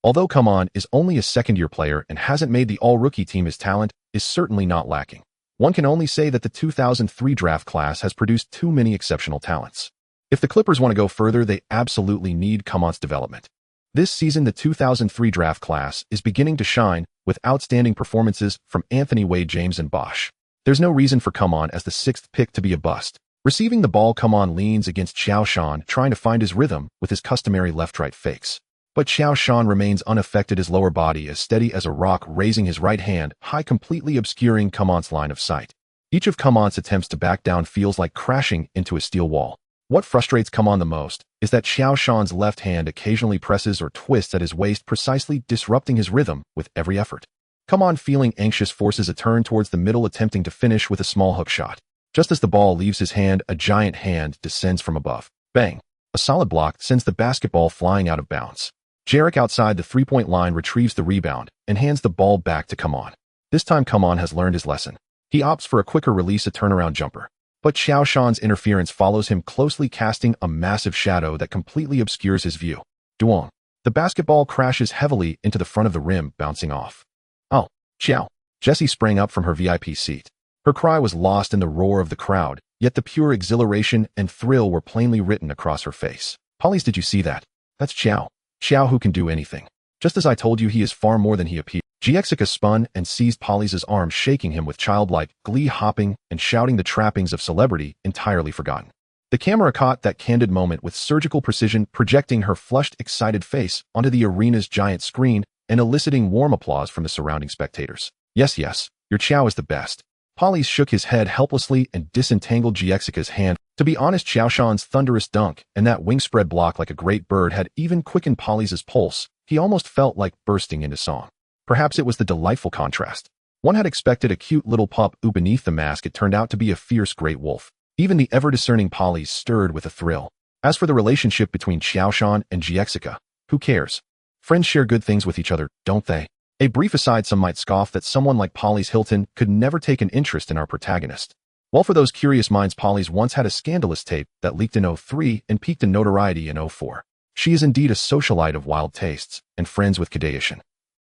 Although Come on is only a second-year player and hasn't made the all-rookie team, his talent is certainly not lacking. One can only say that the 2003 draft class has produced too many exceptional talents. If the Clippers want to go further, they absolutely need Come on's development. This season, the 2003 draft class is beginning to shine with outstanding performances from Anthony, Wade, James, and Bosch. There's no reason for Come on as the sixth pick to be a bust. Receiving the ball, Come on leans against Qiao Shan, trying to find his rhythm with his customary left-right fakes. But Qiao Shan remains unaffected, his lower body as steady as a rock, raising his right hand high, completely obscuring Come on's line of sight. Each of Come on's attempts to back down feels like crashing into a steel wall. What frustrates Come on the most is that Qiao Shan's left hand occasionally presses or twists at his waist, precisely disrupting his rhythm with every effort. Come on, feeling anxious, forces a turn towards the middle, attempting to finish with a small hook shot. Just as the ball leaves his hand, a giant hand descends from above. Bang! A solid block sends the basketball flying out of bounds. Jarek, outside the three-point line, retrieves the rebound and hands the ball back to Come on. This time Come on has learned his lesson. He opts for a quicker release, a turnaround jumper. But Qiao Shan's interference follows him closely, casting a massive shadow that completely obscures his view. Duong. The basketball crashes heavily into the front of the rim, bouncing off. Oh, Qiao. Jessie sprang up from her VIP seat. Her cry was lost in the roar of the crowd, yet the pure exhilaration and thrill were plainly written across her face. Polly's, did you see that? That's Qiao. Qiao, who can do anything. Just as I told you, he is far more than he appears. Jessica spun and seized Polly's arm, shaking him with childlike glee, hopping and shouting, the trappings of celebrity entirely forgotten. The camera caught that candid moment with surgical precision, projecting her flushed, excited face onto the arena's giant screen and eliciting warm applause from the surrounding spectators. Yes, your Qiao is the best. Polys shook his head helplessly and disentangled Jiexika's hand. To be honest, Qiao Shan's thunderous dunk and that wingspread block like a great bird had even quickened Polys' pulse. He almost felt like bursting into song. Perhaps it was the delightful contrast. One had expected a cute little pup who beneath the mask it turned out to be a fierce great wolf. Even the ever-discerning Polys stirred with a thrill. As for the relationship between Qiao Shan and Jiexika, who cares? Friends share good things with each other, don't they? A brief aside, some might scoff that someone like Polys Hilton could never take an interest in our protagonist. While for those curious minds, Polys once had a scandalous tape that leaked in 03 and peaked in notoriety in 04. She is indeed a socialite of wild tastes and friends with Qiao Shan.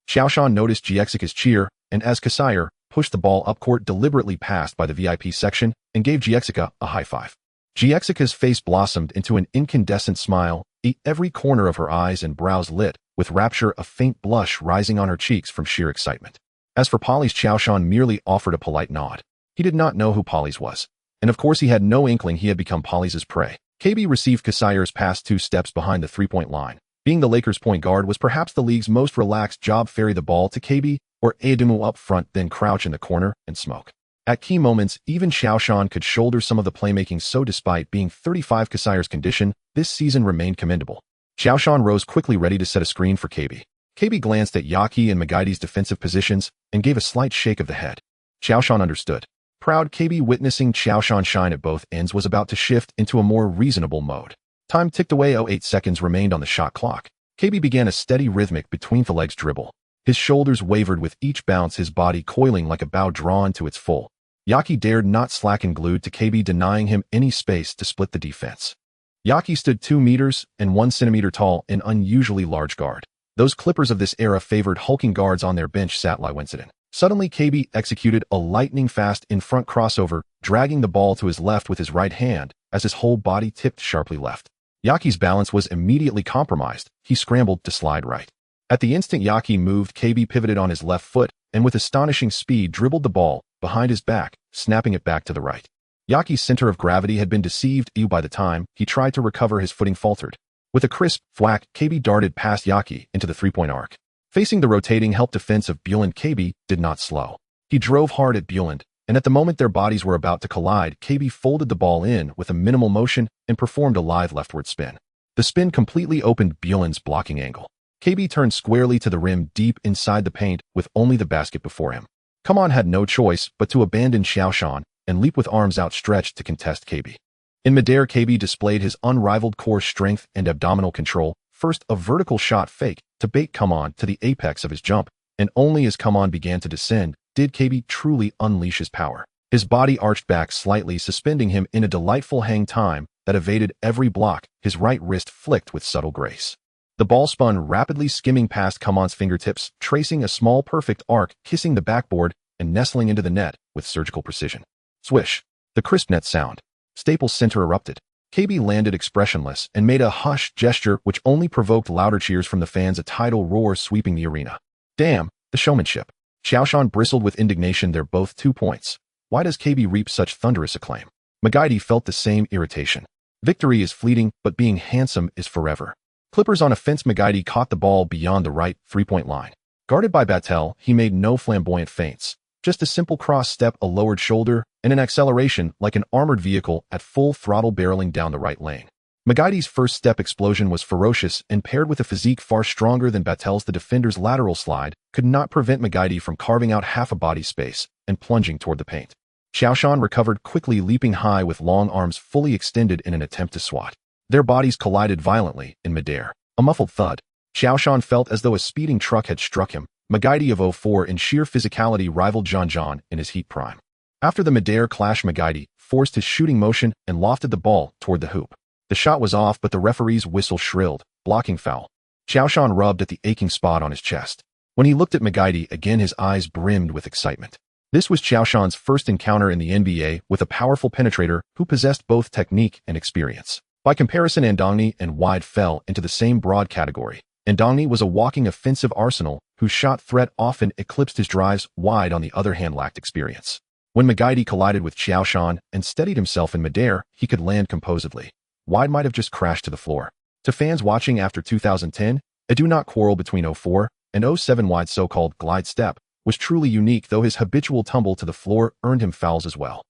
Qiao Shan noticed Jiexika's cheer and, as Kasayar, pushed the ball up court, deliberately passed by the VIP section and gave Jiexika a high five. Jiexika's face blossomed into an incandescent smile, every corner of her eyes and brows lit with rapture, a faint blush rising on her cheeks from sheer excitement. As for Polys, Qiao Shan merely offered a polite nod. He did not know who Polys was, and of course he had no inkling he had become Polys' prey. KB received Kasayar's pass 2 steps behind the three-point line. Being the Lakers' point guard was perhaps the league's most relaxed job. Ferry the ball to KB or Adumu up front, then crouch in the corner and smoke. At key moments, even Qiao Shan could shoulder some of the playmaking, so despite being 35 Kasayar's condition, this season remained commendable. Qiao Shan rose quickly, ready to set a screen for KB. KB glanced at Yaki and Magaidi's defensive positions and gave a slight shake of the head. Qiao Shan understood. Proud, KB, witnessing Qiao Shan shine at both ends, was about to shift into a more reasonable mode. Time ticked away. 08 seconds remained on the shot clock. KB began a steady rhythmic between the legs dribble. His shoulders wavered with each bounce, his body coiling like a bow drawn to its full. Yaki dared not slacken, glued to KB, denying him any space to split the defense. Yaki stood 2 meters and 1 centimeter tall, an unusually large guard. Those Clippers of this era favored hulking guards on their bench. Coincident. Suddenly, KB executed a lightning-fast in-front crossover, dragging the ball to his left with his right hand as his whole body tipped sharply left. Yaki's balance was immediately compromised. He scrambled to slide right. At the instant Yaki moved, KB pivoted on his left foot and with astonishing speed dribbled the ball behind his back, snapping it back to the right. Yaki's center of gravity had been deceived. By the time he tried to recover, his footing faltered. With a crisp thwack, KB darted past Yaki into the three-point arc. Facing the rotating help defense of Bjorn, KB did not slow. He drove hard at Bjorn, and at the moment their bodies were about to collide, KB folded the ball in with a minimal motion and performed a live leftward spin. The spin completely opened Bjorn's blocking angle. KB turned squarely to the rim deep inside the paint with only the basket before him. Kaman had no choice but to abandon Qiao Shan and leap with arms outstretched to contest KB. In midair, KB displayed his unrivaled core strength and abdominal control. First, a vertical shot fake to bait Kaman to the apex of his jump, and only as Kaman began to descend did KB truly unleash his power. His body arched back slightly, suspending him in a delightful hang time that evaded every block. His right wrist flicked with subtle grace. The ball spun rapidly, skimming past Kaman's fingertips, tracing a small perfect arc, kissing the backboard and nestling into the net with surgical precision. Swish! The crisp net sound. Staples Center erupted. KB landed expressionless and made a hush gesture which only provoked louder cheers from the fans, a tidal roar sweeping the arena. Damn, the showmanship. Qiao Shan bristled with indignation. They're both 2 points. Why does KB reap such thunderous acclaim? Magaidi felt the same irritation. Victory is fleeting, but being handsome is forever. Clippers on offense. Magaidi caught the ball beyond the right three-point line. Guarded by Battel, he made no flamboyant feints. Just a simple cross step, a lowered shoulder, and an acceleration like an armored vehicle at full throttle barreling down the right lane. Magaidi's first step explosion was ferocious and paired with a physique far stronger than Battel's. The defender's lateral slide could not prevent Magaidi from carving out half a body space and plunging toward the paint. Qiao Shan recovered quickly, leaping high with long arms fully extended in an attempt to swat. Their bodies collided violently in midair. A muffled thud. Qiao Shan felt as though a speeding truck had struck him. Magaidi of 04 in sheer physicality rivaled John in his heat prime. After the midair clash, Magaidi forced his shooting motion and lofted the ball toward the hoop. The shot was off, but the referee's whistle shrilled, blocking foul. Qiao Shan rubbed at the aching spot on his chest. When he looked at Magaidi again, his eyes brimmed with excitement. This was Qiao Shan's first encounter in the NBA with a powerful penetrator who possessed both technique and experience. By comparison, Andongni and Wide fell into the same broad category. Andongni was a walking offensive arsenal whose shot threat often eclipsed his drives. Wide, on the other hand, lacked experience. When Magaidi collided with Qiao Shan and steadied himself in midair, he could land composedly. Wide might have just crashed to the floor. To fans watching after 2010, I do not quarrel between 04 and 07 wide so-called glide step was truly unique, though his habitual tumble to the floor earned him fouls as well.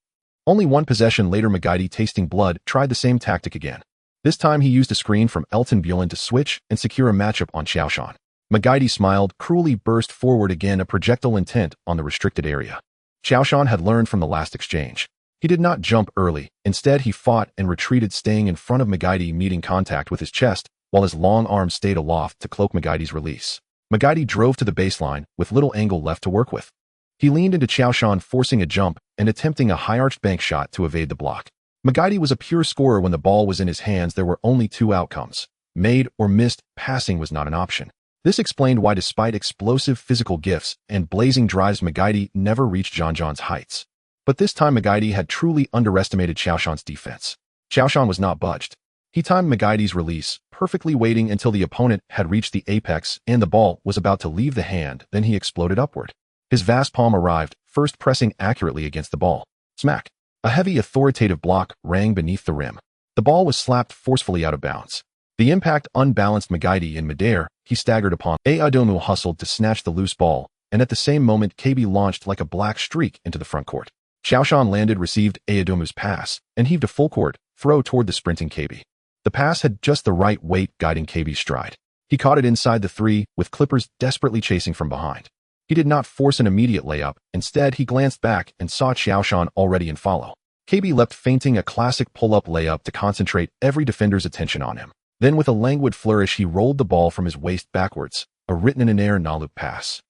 Only one possession later, Magaidi, tasting blood, tried the same tactic again. This time he used a screen from Elton Bulin to switch and secure a matchup on Qiao Shan. Magaidi smiled, cruelly burst forward again, a projectile intent on the restricted area. Qiao Shan had learned from the last exchange. He did not jump early. Instead, he fought and retreated, staying in front of Magaidi, meeting contact with his chest, while his long arms stayed aloft to cloak Magaidi's release. Magaidi drove to the baseline, with little angle left to work with. He leaned into Qiao Shan, forcing a jump and attempting a high-arched bank shot to evade the block. Magaidi was a pure scorer. When the ball was in his hands, there were only two outcomes: made or missed. Passing was not an option. This explained why, despite explosive physical gifts and blazing drives, Magaidi never reached Zhan's heights. But this time Magaidi had truly underestimated Qiao Shan's defense. Qiao Shan was not budged. He timed Magaidi's release, perfectly waiting until the opponent had reached the apex and the ball was about to leave the hand, then he exploded upward. His vast palm arrived, first pressing accurately against the ball. Smack! A heavy, authoritative block rang beneath the rim. The ball was slapped forcefully out of bounds. The impact unbalanced Magaidi in midair. He staggered upon Adomu, hustled to snatch the loose ball, and at the same moment Kobe launched like a black streak into the front court. Qiao Shan landed, received Adomu's pass, and heaved a full-court throw toward the sprinting Kobe. The pass had just the right weight, guiding Kobe's stride. He caught it inside the three, with Clippers desperately chasing from behind. He did not force an immediate layup. Instead, he glanced back and saw Qiao Shan already in follow. Kobe leapt, feinting a classic pull-up layup to concentrate every defender's attention on him. Then with a languid flourish, he rolled the ball from his waist backwards, a written-in-air no-loop pass.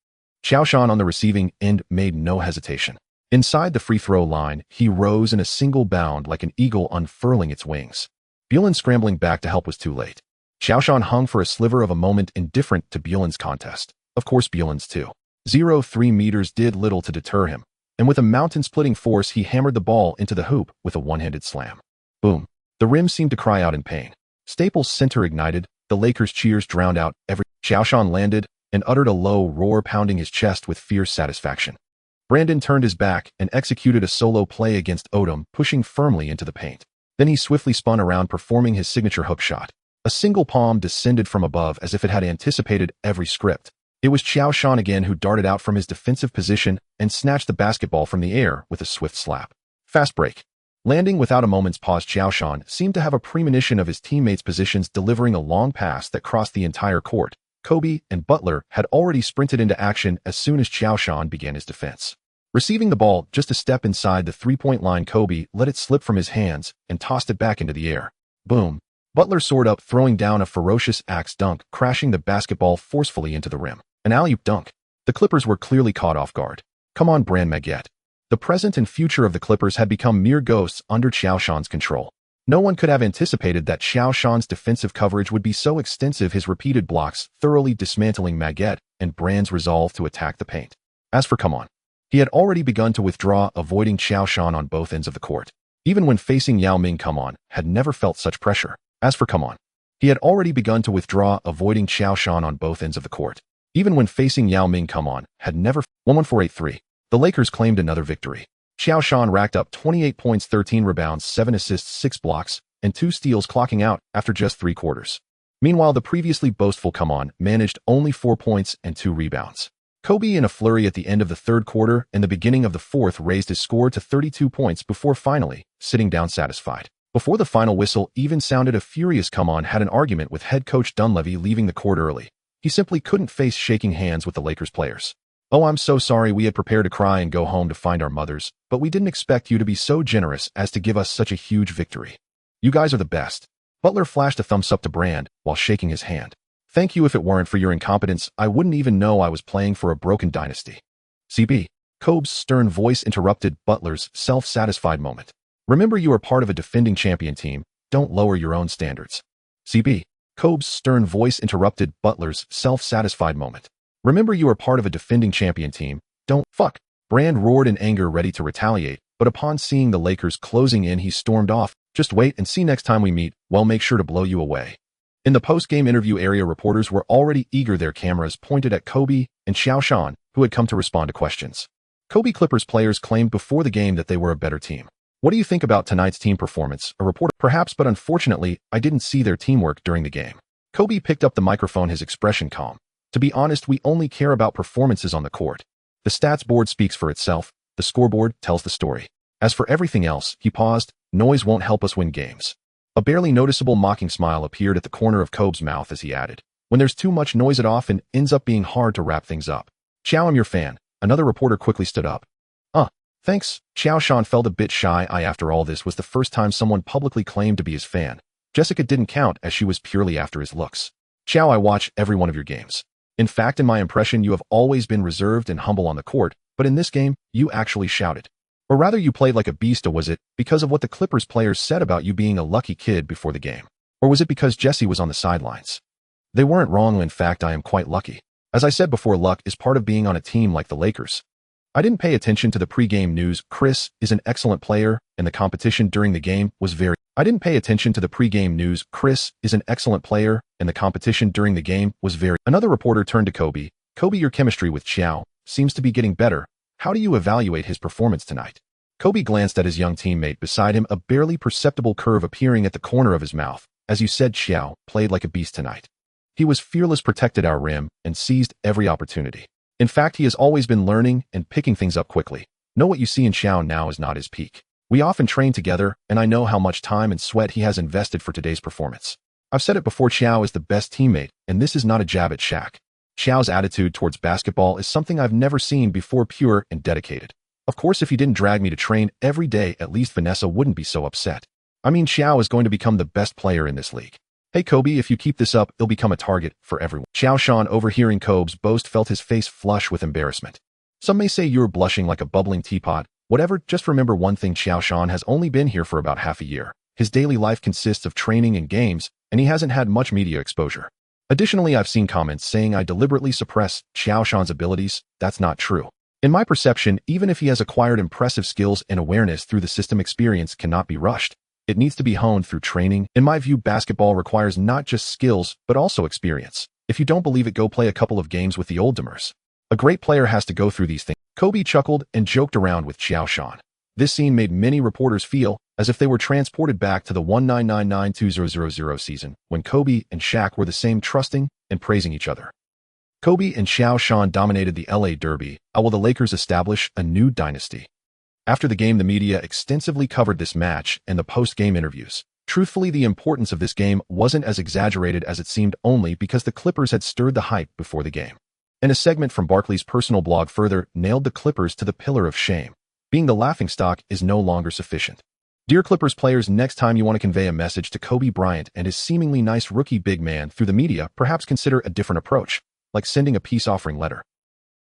Qiao Shan on the receiving end made no hesitation. Inside the free throw line, he rose in a single bound like an eagle unfurling its wings. Bulin scrambling back to help was too late. Qiao Shan hung for a sliver of a moment, indifferent to Bulin's contest. Of course Bulin's too. 0.3 meters did little to deter him, and with a mountain-splitting force he hammered the ball into the hoop with a one-handed slam. Boom! The rim seemed to cry out in pain. Staples Center ignited, the Lakers' cheers drowned out every. Qiao Shan landed and uttered a low roar, pounding his chest with fierce satisfaction. Brandon turned his back and executed a solo play against Odom, pushing firmly into the paint. Then he swiftly spun around, performing his signature hook shot. A single palm descended from above as if it had anticipated every script. It was Qiao Shan again who darted out from his defensive position and snatched the basketball from the air with a swift slap. Fast break. Landing without a moment's pause, Qiao Shan seemed to have a premonition of his teammates' positions, delivering a long pass that crossed the entire court. Kobe and Butler had already sprinted into action as soon as Qiao Shan began his defense. Receiving the ball just a step inside the three-point line, Kobe let it slip from his hands and tossed it back into the air. Boom! Butler soared up, throwing down a ferocious axe dunk, crashing the basketball forcefully into the rim. An alley-oop dunk. The Clippers were clearly caught off guard. Come on, Brand Magette. The present and future of the Clippers had become mere ghosts under Qiao Shan's control. No one could have anticipated that Qiao Shan's defensive coverage would be so extensive, his repeated blocks thoroughly dismantling Magette and Brand's resolve to attack the paint. As for come on, he had already begun to withdraw, avoiding Qiao Shan on both ends of the court. Even when facing Yao Ming, come on had never felt such pressure. As for come on, he had already begun to withdraw, avoiding Qiao Shan on both ends of the court. Even when facing Yao Ming, come on had never. 11483. The Lakers claimed another victory. Qiao Shan racked up 28 points, 13 rebounds, 7 assists, 6 blocks, and 2 steals, clocking out after just 3 quarters. Meanwhile, the previously boastful come on managed only 4 points and 2 rebounds. Kobe, in a flurry at the end of the third quarter and the beginning of the fourth, raised his score to 32 points before finally sitting down satisfied. Before the final whistle even sounded, a furious come on had an argument with head coach Dunleavy, leaving the court early. He simply couldn't face shaking hands with the Lakers players. "Oh, I'm so sorry. We had prepared to cry and go home to find our mothers, but we didn't expect you to be so generous as to give us such a huge victory. You guys are the best." Butler flashed a thumbs up to Brand while shaking his hand. "Thank you. If it weren't for your incompetence, I wouldn't even know I was playing for a broken dynasty." CB. Kobe's stern voice interrupted Butler's self-satisfied moment. "Remember, you are part of a defending champion team. Don't lower your own standards." CB. Kobe's stern voice interrupted Butler's self-satisfied moment. "Remember, you are part of a defending champion team. Don't fuck." Brand roared in anger, ready to retaliate, but upon seeing the Lakers closing in, he stormed off. "Just wait and see next time we meet. Well, make sure to blow you away." In the post-game interview area, reporters were already eager, their cameras pointed at Kobe and Qiao Shan, who had come to respond to questions. Kobe Clippers players claimed before the game that they were a better team. "What do you think about tonight's team performance?" A reporter. "Perhaps, but unfortunately, I didn't see their teamwork during the game." Kobe picked up the microphone, his expression calm. To be honest, we only care about performances on the court. The stats board speaks for itself. The scoreboard tells the story. As for everything else, he paused, noise won't help us win games. A barely noticeable mocking smile appeared at the corner of Kobe's mouth as he added, when there's too much noise it often ends up being hard to wrap things up. Qiao, I'm your fan. Another reporter quickly stood up. Thanks. Qiao Shan felt a bit shy. After all, this was the first time someone publicly claimed to be his fan. Jessica didn't count as she was purely after his looks. Qiao, I watch every one of your games. In fact, in my impression, you have always been reserved and humble on the court, but in this game, you actually shouted. Or rather, you played like a beast. Or was it because of what the Clippers players said about you being a lucky kid before the game? Or was it because Jesse was on the sidelines? They weren't wrong. In fact, I am quite lucky. As I said before, luck is part of being on a team like the Lakers. I didn't pay attention to the pre-game news. Chris is an excellent player, and the competition during the game was very... Another reporter turned to Kobe. Kobe, your chemistry with Qiao seems to be getting better. How do you evaluate his performance tonight? Kobe glanced at his young teammate beside him, a barely perceptible curve appearing at the corner of his mouth. As you said, Qiao played like a beast tonight. He was fearless, protected our rim, and seized every opportunity. In fact, he has always been learning and picking things up quickly. Know what you see in Qiao now is not his peak. We often train together, and I know how much time and sweat he has invested for today's performance. I've said it before, Qiao is the best teammate, and this is not a jab at Shaq. Qiao's attitude towards basketball is something I've never seen before, pure and dedicated. Of course, if he didn't drag me to train every day, at least Vanessa wouldn't be so upset. I mean, Qiao is going to become the best player in this league. Hey Kobe, if you keep this up, he'll become a target for everyone. Qiao Shan, overhearing Kobe's boast, felt his face flush with embarrassment. Some may say you're blushing like a bubbling teapot. Whatever, just remember one thing, Qiao Shan has only been here for about half a year. His daily life consists of training and games, and he hasn't had much media exposure. Additionally, I've seen comments saying I deliberately suppress Qiao Shan's abilities. That's not true. In my perception, even if he has acquired impressive skills and awareness through the system, experience cannot be rushed. It needs to be honed through training. In my view, basketball requires not just skills, but also experience. If you don't believe it, go play a couple of games with the old timers. A great player has to go through these things. Kobe chuckled and joked around with Qiao Shan. This scene made many reporters feel as if they were transported back to the 1999-2000 season, when Kobe and Shaq were the same, trusting and praising each other. Kobe and Qiao Shan dominated the LA Derby. How will the Lakers establish a new dynasty? After the game, the media extensively covered this match and the post-game interviews. Truthfully, the importance of this game wasn't as exaggerated as it seemed, only because the Clippers had stirred the hype before the game. And a segment from Barkley's personal blog further nailed the Clippers to the pillar of shame. Being the laughingstock is no longer sufficient. Dear Clippers players, next time you want to convey a message to Kobe Bryant and his seemingly nice rookie big man through the media, perhaps consider a different approach, like sending a peace-offering letter.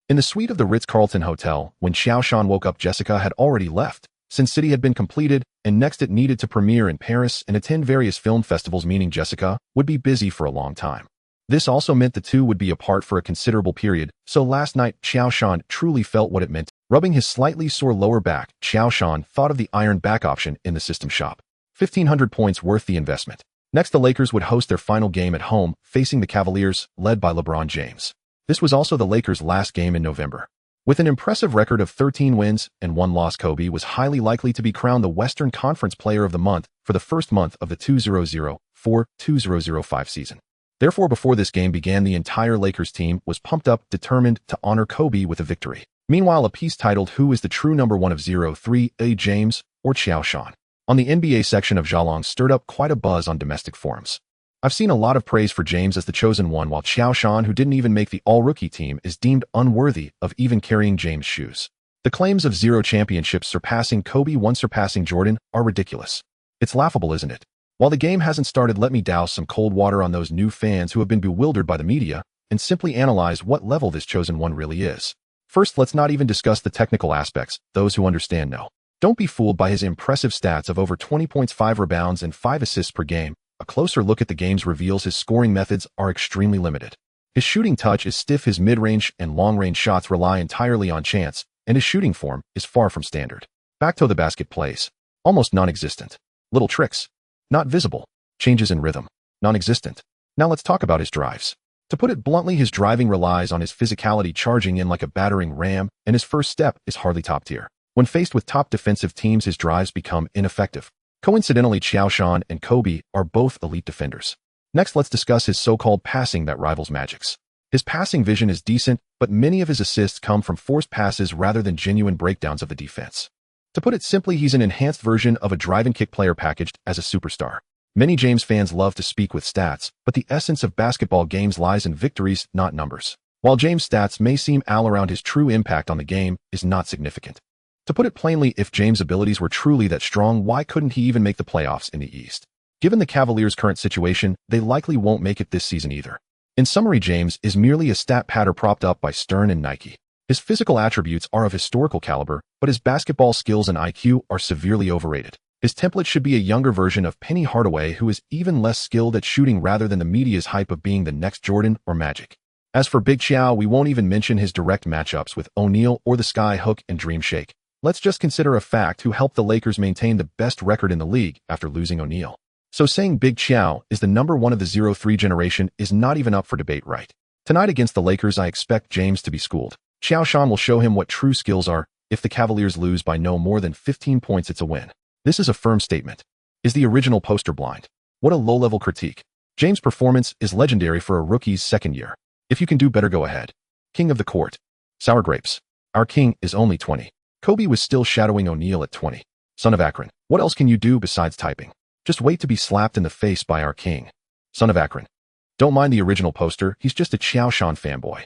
In the suite of the Ritz-Carlton Hotel, when Qiao Shan woke up, Jessica had already left. Sin City had been completed, and next it needed to premiere in Paris and attend various film festivals, meaning Jessica would be busy for a long time. This also meant the two would be apart for a considerable period, so last night Qiao Shan truly felt what it meant. Rubbing his slightly sore lower back, Qiao Shan thought of the iron back option in the system shop. 1,500 points worth the investment. Next, the Lakers would host their final game at home, facing the Cavaliers, led by LeBron James. This was also the Lakers' last game in November. With an impressive record of 13 wins and 1 loss, Kobe was highly likely to be crowned the Western Conference Player of the Month for the first month of the 2004-2005 season. Therefore, before this game began, the entire Lakers team was pumped up, determined to honor Kobe with a victory. Meanwhile, a piece titled "Who is the True Number One of 03, James or Qiao Shan?" on the NBA section of Zhalong stirred up quite a buzz on domestic forums. I've seen a lot of praise for James as the chosen one, while Qiao Shan, who didn't even make the all-rookie team, is deemed unworthy of even carrying James' shoes. The claims of 0 championships, surpassing Kobe, 1 surpassing Jordan, are ridiculous. It's laughable, isn't it? While the game hasn't started, let me douse some cold water on those new fans who have been bewildered by the media and simply analyze what level this chosen one really is. First, let's not even discuss the technical aspects. Those who understand know. Don't be fooled by his impressive stats of over 20 points, 5 rebounds, and 5 assists per game. A closer look at the games reveals his scoring methods are extremely limited. His shooting touch is stiff, his mid-range and long-range shots rely entirely on chance, and his shooting form is far from standard. Back to the basket plays. Almost non-existent. Little tricks. Not visible. Changes in rhythm. Non-existent. Now let's talk about his drives. To put it bluntly, his driving relies on his physicality, charging in like a battering ram, and his first step is hardly top tier. When faced with top defensive teams, his drives become ineffective. Coincidentally, Qiao Shan and Kobe are both elite defenders. Next, let's discuss his so-called passing that rivals Magic's. His passing vision is decent, but many of his assists come from forced passes rather than genuine breakdowns of the defense. To put it simply, he's an enhanced version of a drive-and-kick player packaged as a superstar. Many James fans love to speak with stats, but the essence of basketball games lies in victories, not numbers. While James' stats may seem all around, his true impact on the game is not significant. To put it plainly, if James' abilities were truly that strong, why couldn't he even make the playoffs in the East? Given the Cavaliers' current situation, they likely won't make it this season either. In summary, James is merely a stat patter propped up by Stern and Nike. His physical attributes are of historical caliber, but his basketball skills and IQ are severely overrated. His template should be a younger version of Penny Hardaway, who is even less skilled at shooting rather than the media's hype of being the next Jordan or Magic. As for Big Qiao, we won't even mention his direct matchups with O'Neal or the Sky Hook and Dream Shake. Let's just consider a fact who helped the Lakers maintain the best record in the league after losing O'Neal. So saying Big Qiao is the number one of the 0-3 generation is not even up for debate, right? Tonight against the Lakers, I expect James to be schooled. Qiao Shan will show him what true skills are. If the Cavaliers lose by no more than 15 points, it's a win. This is a firm statement. Is the original poster blind? What a low-level critique. James' performance is legendary for a rookie's second year. If you can do better, go ahead. King of the court. Sour grapes. Our king is only 20. Kobe was still shadowing O'Neal at 20. Son of Akron. What else can you do besides typing? Just wait to be slapped in the face by our king. Son of Akron. Don't mind the original poster, he's just a Qiao Shan fanboy.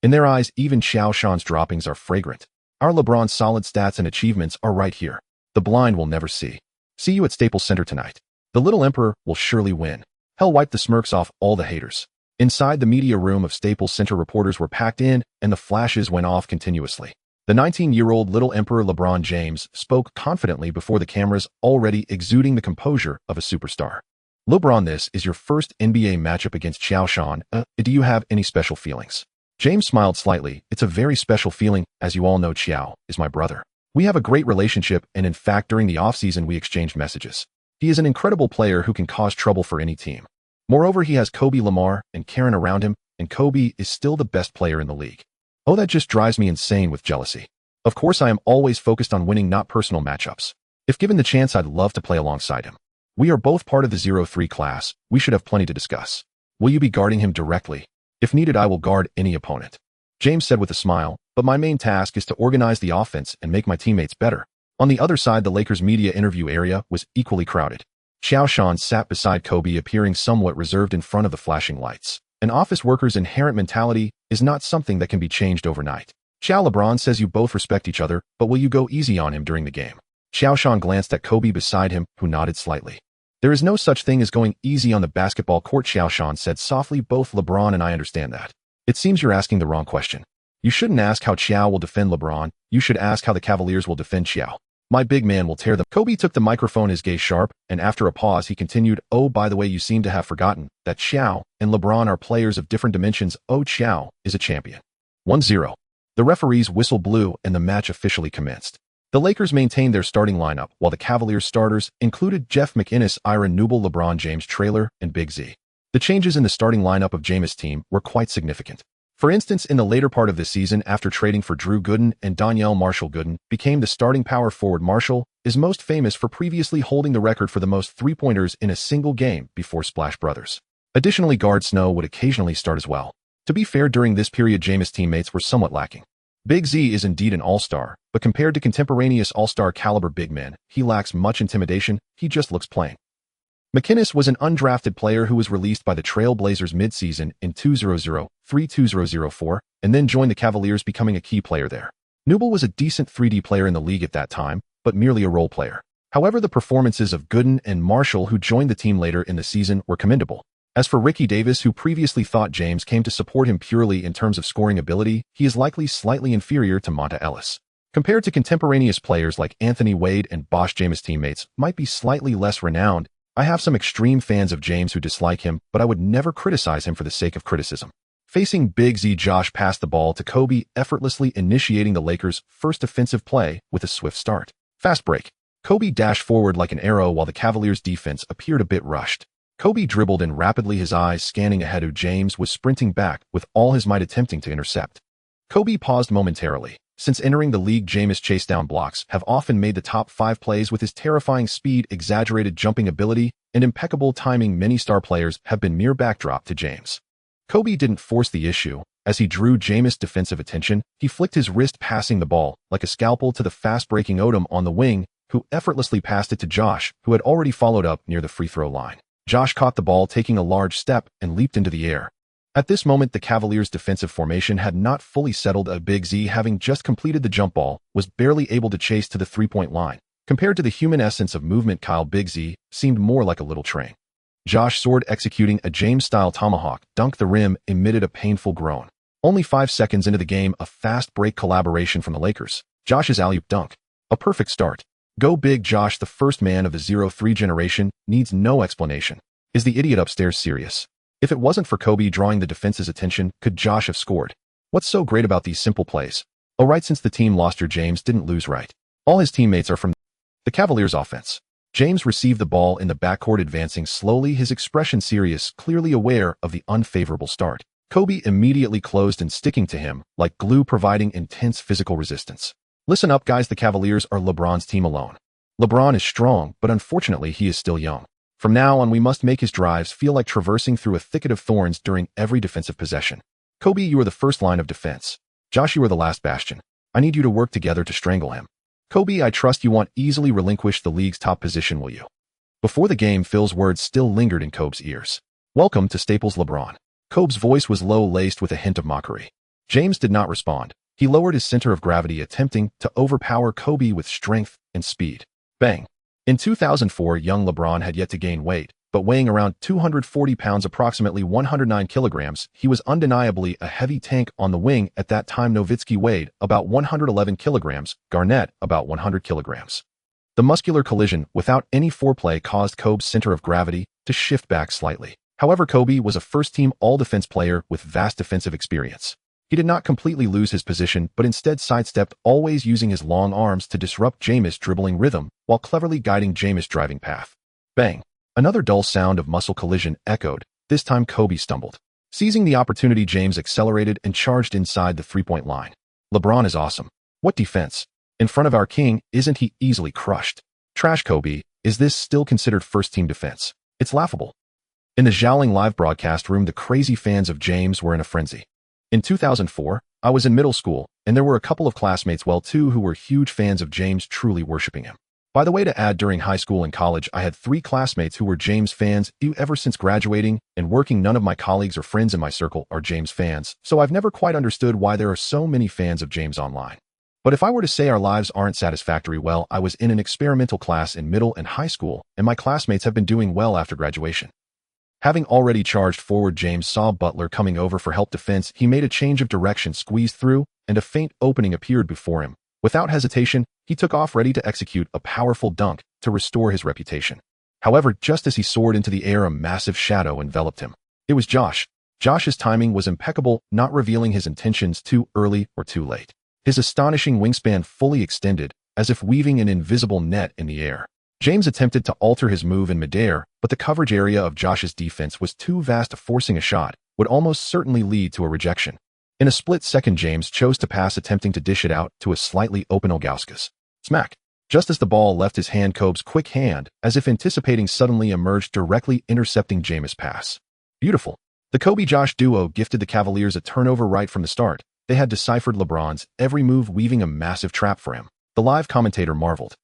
In their eyes, even Qiao Shan's droppings are fragrant. Our LeBron's solid stats and achievements are right here. The blind will never see. See you at Staples Center tonight. The little emperor will surely win. Hell, wipe the smirks off all the haters. Inside the media room of Staples Center, reporters were packed in, and the flashes went off continuously. The 19-year-old little emperor LeBron James spoke confidently before the cameras, already exuding the composure of a superstar. LeBron, this is your first NBA matchup against Qiao Shan. Do you have any special feelings? James smiled slightly. It's a very special feeling. As you all know, Qiao is my brother. We have a great relationship, and in fact, during the offseason, we exchanged messages. He is an incredible player who can cause trouble for any team. Moreover, he has Kobe, Lamar, and Karen around him, and Kobe is still the best player in the league. Oh, that just drives me insane with jealousy. Of course, I am always focused on winning, not personal matchups. If given the chance, I'd love to play alongside him. We are both part of the 0-3 class. We should have plenty to discuss. Will you be guarding him directly? If needed, I will guard any opponent. James said with a smile, but my main task is to organize the offense and make my teammates better. On the other side, the Lakers' media interview area was equally crowded. Qiao Shan sat beside Kobe, appearing somewhat reserved in front of the flashing lights. An office worker's inherent mentality is not something that can be changed overnight. Qiao, LeBron says you both respect each other, but will you go easy on him during the game? Qiao Shan glanced at Kobe beside him, who nodded slightly. There is no such thing as going easy on the basketball court, Qiao Shan said softly. Both LeBron and I understand that. It seems you're asking the wrong question. You shouldn't ask how Qiao will defend LeBron. You should ask how the Cavaliers will defend Qiao. My big man will tear them. Kobe took the microphone, his gaze sharp, and after a pause, he continued, oh, by the way, you seem to have forgotten that Qiao and LeBron are players of different dimensions. Oh, Qiao is a champion. 1-0. The referee's whistle blew and the match officially commenced. The Lakers maintained their starting lineup, while the Cavaliers' starters included Jeff McInnes, Ira Newble, LeBron James, Traylor, and Big Z. The changes in the starting lineup of James' team were quite significant. For instance, in the later part of the season, after trading for Drew Gooden and Donyell Marshall, Gooden became the starting power forward. Marshall is most famous for previously holding the record for the most three-pointers in a single game before Splash Brothers. Additionally, guard Snow would occasionally start as well. To be fair, during this period, James' teammates were somewhat lacking. Big Z is indeed an all-star, but compared to contemporaneous all-star caliber big men, he lacks much intimidation. He just looks plain. McInnes was an undrafted player who was released by the Trail Blazers mid-season in 2003-2004 and then joined the Cavaliers, becoming a key player there. Newble was a decent 3D player in the league at that time, but merely a role player. However, the performances of Gooden and Marshall, who joined the team later in the season, were commendable. As for Ricky Davis, who previously thought James came to support him purely in terms of scoring ability, he is likely slightly inferior to Monta Ellis. Compared to contemporaneous players like Anthony Wade and Bosh, James' teammates might be slightly less renowned. I have some extreme fans of James who dislike him, but I would never criticize him for the sake of criticism. Facing Big Z, Josh passed the ball to Kobe, effortlessly initiating the Lakers' first offensive play with a swift start. Fast break. Kobe dashed forward like an arrow while the Cavaliers' defense appeared a bit rushed. Kobe dribbled in rapidly, his eyes scanning ahead, who James was sprinting back with all his might, attempting to intercept. Kobe paused momentarily. Since entering the league, James' chase down blocks have often made the top 5 plays with his terrifying speed, exaggerated jumping ability, and impeccable timing. Many star players have been mere backdrop to James. Kobe didn't force the issue. As he drew Jameis' defensive attention, he flicked his wrist passing the ball like a scalpel to the fast-breaking Odom on the wing, who effortlessly passed it to Josh, who had already followed up near the free throw line. Josh caught the ball taking a large step and leaped into the air. At this moment, the Cavaliers' defensive formation had not fully settled. Big Z, having just completed the jump ball, was barely able to chase to the three-point line. Compared to the human essence of movement, Big Z seemed more like a little train. Josh soared, executing a James-style tomahawk dunk. The rim emitted a painful groan. Only 5 seconds into the game, a fast break collaboration from the Lakers. Josh's alley-oop dunk. A perfect start. Go big. Josh, the first man of the 0-3 generation, needs no explanation. Is the idiot upstairs serious? If it wasn't for Kobe drawing the defense's attention, could Josh have scored? What's so great about these simple plays? Oh right, since the team lost, James didn't lose right. All his teammates are from the Cavaliers' offense. James received the ball in the backcourt, advancing slowly, his expression serious, clearly aware of the unfavorable start. Kobe immediately closed and sticking to him like glue, providing intense physical resistance. Listen up, guys, the Cavaliers are LeBron's team alone. LeBron is strong, but unfortunately he is still young. From now on, we must make his drives feel like traversing through a thicket of thorns during every defensive possession. Kobe, you are the first line of defense. Josh, you are the last bastion. I need you to work together to strangle him. Kobe, I trust you won't easily relinquish the league's top position, will you? Before the game, Phil's words still lingered in Kobe's ears. Welcome to Staples, LeBron. Kobe's voice was low, laced with a hint of mockery. James did not respond. He lowered his center of gravity, attempting to overpower Kobe with strength and speed. Bang. In 2004, young LeBron had yet to gain weight, but weighing around 240 pounds, approximately 109 kilograms, he was undeniably a heavy tank on the wing. At that time, Nowitzki weighed about 111 kilograms, Garnett about 100 kilograms. The muscular collision, without any foreplay, caused Kobe's center of gravity to shift back slightly. However, Kobe was a first-team all-defense player with vast defensive experience. He did not completely lose his position, but instead sidestepped, always using his long arms to disrupt Jameis' dribbling rhythm while cleverly guiding Jameis' driving path. Bang! Another dull sound of muscle collision echoed. This time Kobe stumbled. Seizing the opportunity, James accelerated and charged inside the three-point line. LeBron is awesome. What defense? In front of our king, isn't he easily crushed? Trash, Kobe. Is this still considered first-team defense? It's laughable. In the Zhaoling live broadcast room, the crazy fans of James were in a frenzy. In 2004, I was in middle school, and there were a couple of classmates, too, who were huge fans of James, truly worshiping him. By the way, to add, during high school and college, I had 3 classmates who were James fans. Ever since graduating and working, none of my colleagues or friends in my circle are James fans, so I've never quite understood why there are so many fans of James online. But if I were to say our lives aren't satisfactory, well, I was in an experimental class in middle and high school, and my classmates have been doing well after graduation. Having already charged forward, James saw Butler coming over for help defense. He made a change of direction, squeezed through, and a faint opening appeared before him. Without hesitation, he took off, ready to execute a powerful dunk to restore his reputation. However, just as he soared into the air, a massive shadow enveloped him. It was Josh. Josh's timing was impeccable, not revealing his intentions too early or too late. His astonishing wingspan fully extended, as if weaving an invisible net in the air. James attempted to alter his move in midair, but the coverage area of Josh's defense was too vast. Forcing a shot would almost certainly lead to a rejection. In a split second, James chose to pass, attempting to dish it out to a slightly open Ilgauskas. Smack! Just as the ball left his hand, Kobe's quick hand, as if anticipating, suddenly emerged, directly intercepting Jameis' pass. Beautiful. The Kobe-Josh duo gifted the Cavaliers a turnover right from the start. They had deciphered LeBron's every move, weaving a massive trap for him. The live commentator marveled.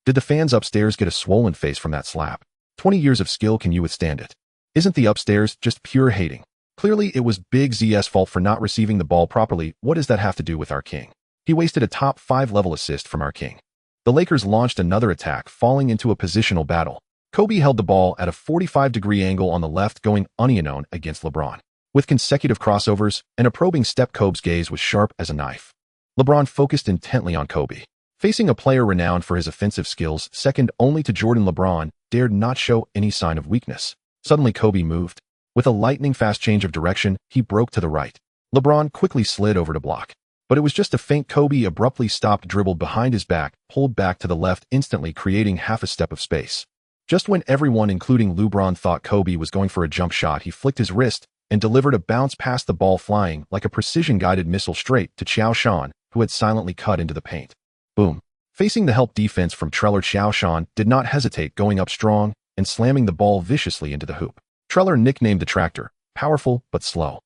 Did the fans upstairs get a swollen face from that slap? 20 years of skill, can you withstand it? Isn't the upstairs just pure hating? Clearly, it was Big Z's fault for not receiving the ball properly. What does that have to do with our king? He wasted a top 5 level assist from our king. The Lakers launched another attack, falling into a positional battle. Kobe held the ball at a 45-degree angle on the left, going unknown against LeBron. With consecutive crossovers and a probing step, Kobe's gaze was sharp as a knife. LeBron focused intently on Kobe. Facing a player renowned for his offensive skills, second only to Jordan, LeBron dared not show any sign of weakness. Suddenly, Kobe moved. With a lightning-fast change of direction, he broke to the right. LeBron quickly slid over to block. But it was just a feint. Kobe abruptly stopped, dribbled behind his back, pulled back to the left, instantly creating half a step of space. Just when everyone, including LeBron, thought Kobe was going for a jump shot, he flicked his wrist and delivered a bounce past the ball, flying like a precision-guided missile straight to Qiao Shan, who had silently cut into the paint. Boom. Facing the help defense from Treller, Qiao Shan did not hesitate, going up strong and slamming the ball viciously into the hoop. Treller, nicknamed the Tractor, powerful but slow.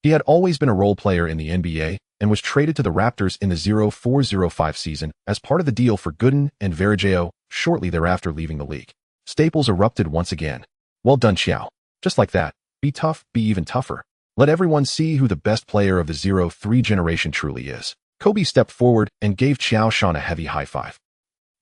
He had always been a role player in the NBA and was traded to the Raptors in the 04-05 season as part of the deal for Gooden and Varejao, shortly thereafter leaving the league. Staples erupted once again. Well done, Qiao. Just like that. Be tough, be even tougher. Let everyone see who the best player of the 03 generation truly is. Kobe stepped forward and gave Qiao Shan a heavy high five.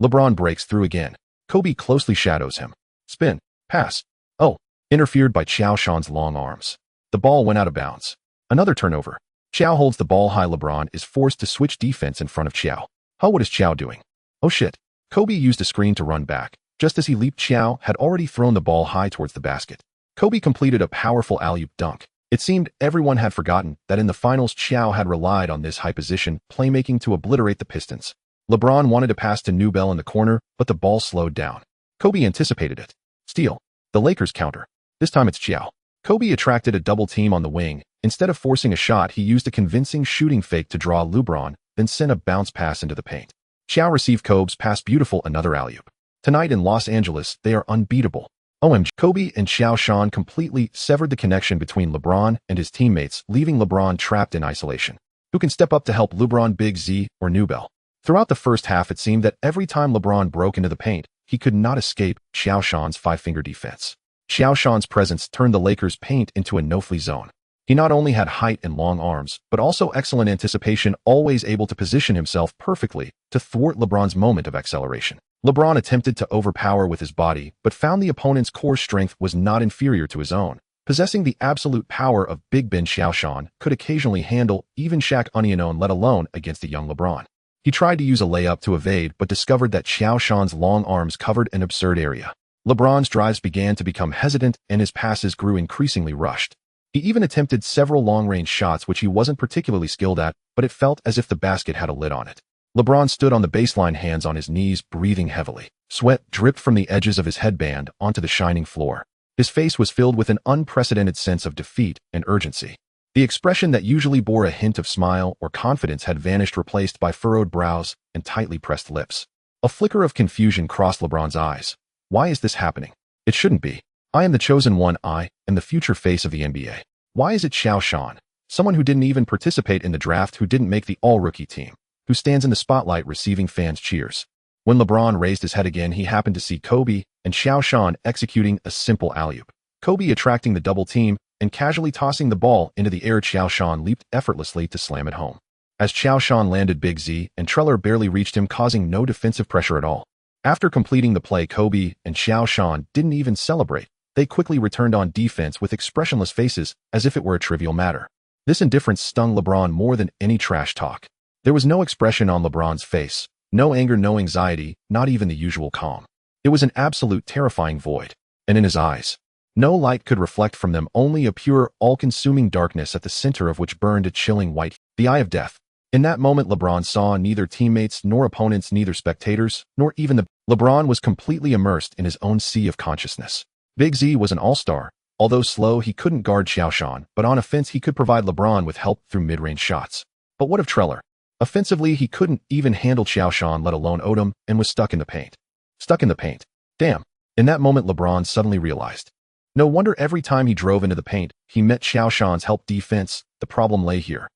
LeBron breaks through again. Kobe closely shadows him. Spin. Pass. Oh. Interfered by Qiao Shan's long arms. The ball went out of bounds. Another turnover. Qiao holds the ball high. LeBron is forced to switch defense in front of Qiao. Oh, what is Qiao doing? Oh shit. Kobe used a screen to run back. Just as he leaped, Qiao had already thrown the ball high towards the basket. Kobe completed a powerful alley-oop dunk. It seemed everyone had forgotten that in the finals Qiao had relied on this high position playmaking to obliterate the Pistons. LeBron wanted to pass to Newbell in the corner, but the ball slowed down. Kobe anticipated it. Steal. The Lakers counter. This time it's Qiao. Kobe attracted a double team on the wing. Instead of forcing a shot, he used a convincing shooting fake to draw LeBron, then sent a bounce pass into the paint. Qiao received Kobe's pass. Beautiful, another alley-oop. Tonight in Los Angeles, they are unbeatable. OMG. Kobe and Qiao Shan completely severed the connection between LeBron and his teammates, leaving LeBron trapped in isolation. Who can step up to help LeBron? Big Z or Newbell? Throughout the first half, it seemed that every time LeBron broke into the paint, he could not escape Qiao Shan's five-finger defense. Qiao Shan's presence turned the Lakers' paint into a no-flee zone. He not only had height and long arms, but also excellent anticipation, always able to position himself perfectly to thwart LeBron's moment of acceleration. LeBron attempted to overpower with his body, but found the opponent's core strength was not inferior to his own. Possessing the absolute power of Big Ben, Qiao Shan could occasionally handle even Shaq Onion, let alone against a young LeBron. He tried to use a layup to evade, but discovered that Qiao Shan's long arms covered an absurd area. LeBron's drives began to become hesitant, and his passes grew increasingly rushed. He even attempted several long-range shots which he wasn't particularly skilled at, but it felt as if the basket had a lid on it. LeBron stood on the baseline, hands on his knees, breathing heavily. Sweat dripped from the edges of his headband onto the shining floor. His face was filled with an unprecedented sense of defeat and urgency. The expression that usually bore a hint of smile or confidence had vanished, replaced by furrowed brows and tightly pressed lips. A flicker of confusion crossed LeBron's eyes. Why is this happening? It shouldn't be. I am the chosen one. I am the future face of the NBA. Why is it Qiao Shan, someone who didn't even participate in the draft, who didn't make the all-rookie team, who stands in the spotlight receiving fans' cheers? When LeBron raised his head again, he happened to see Kobe and Qiao Shan executing a simple alley-oop. Kobe attracting the double team and casually tossing the ball into the air. Qiao Shan leaped effortlessly to slam it home. As Qiao Shan landed, Big Z and Treller barely reached him, causing no defensive pressure at all. After completing the play, Kobe and Qiao Shan didn't even celebrate. They quickly returned on defense with expressionless faces, as if it were a trivial matter. This indifference stung LeBron more than any trash talk. There was no expression on LeBron's face, no anger, no anxiety, not even the usual calm. It was an absolute terrifying void. And in his eyes, no light could reflect from them, only a pure, all-consuming darkness at the center of which burned a chilling white, the eye of death. In that moment, LeBron saw neither teammates nor opponents, neither spectators, nor even the... LeBron was completely immersed in his own sea of consciousness. Big Z was an all-star. Although slow, he couldn't guard Qiao Shan, but on offense he could provide LeBron with help through mid-range shots. But what of Treller? Offensively, he couldn't even handle Qiao Shan, let alone Odom, and was stuck in the paint. Stuck in the paint. Damn. In that moment, LeBron suddenly realized. No wonder every time he drove into the paint, he met Qiao Shan's help defense. The problem lay here.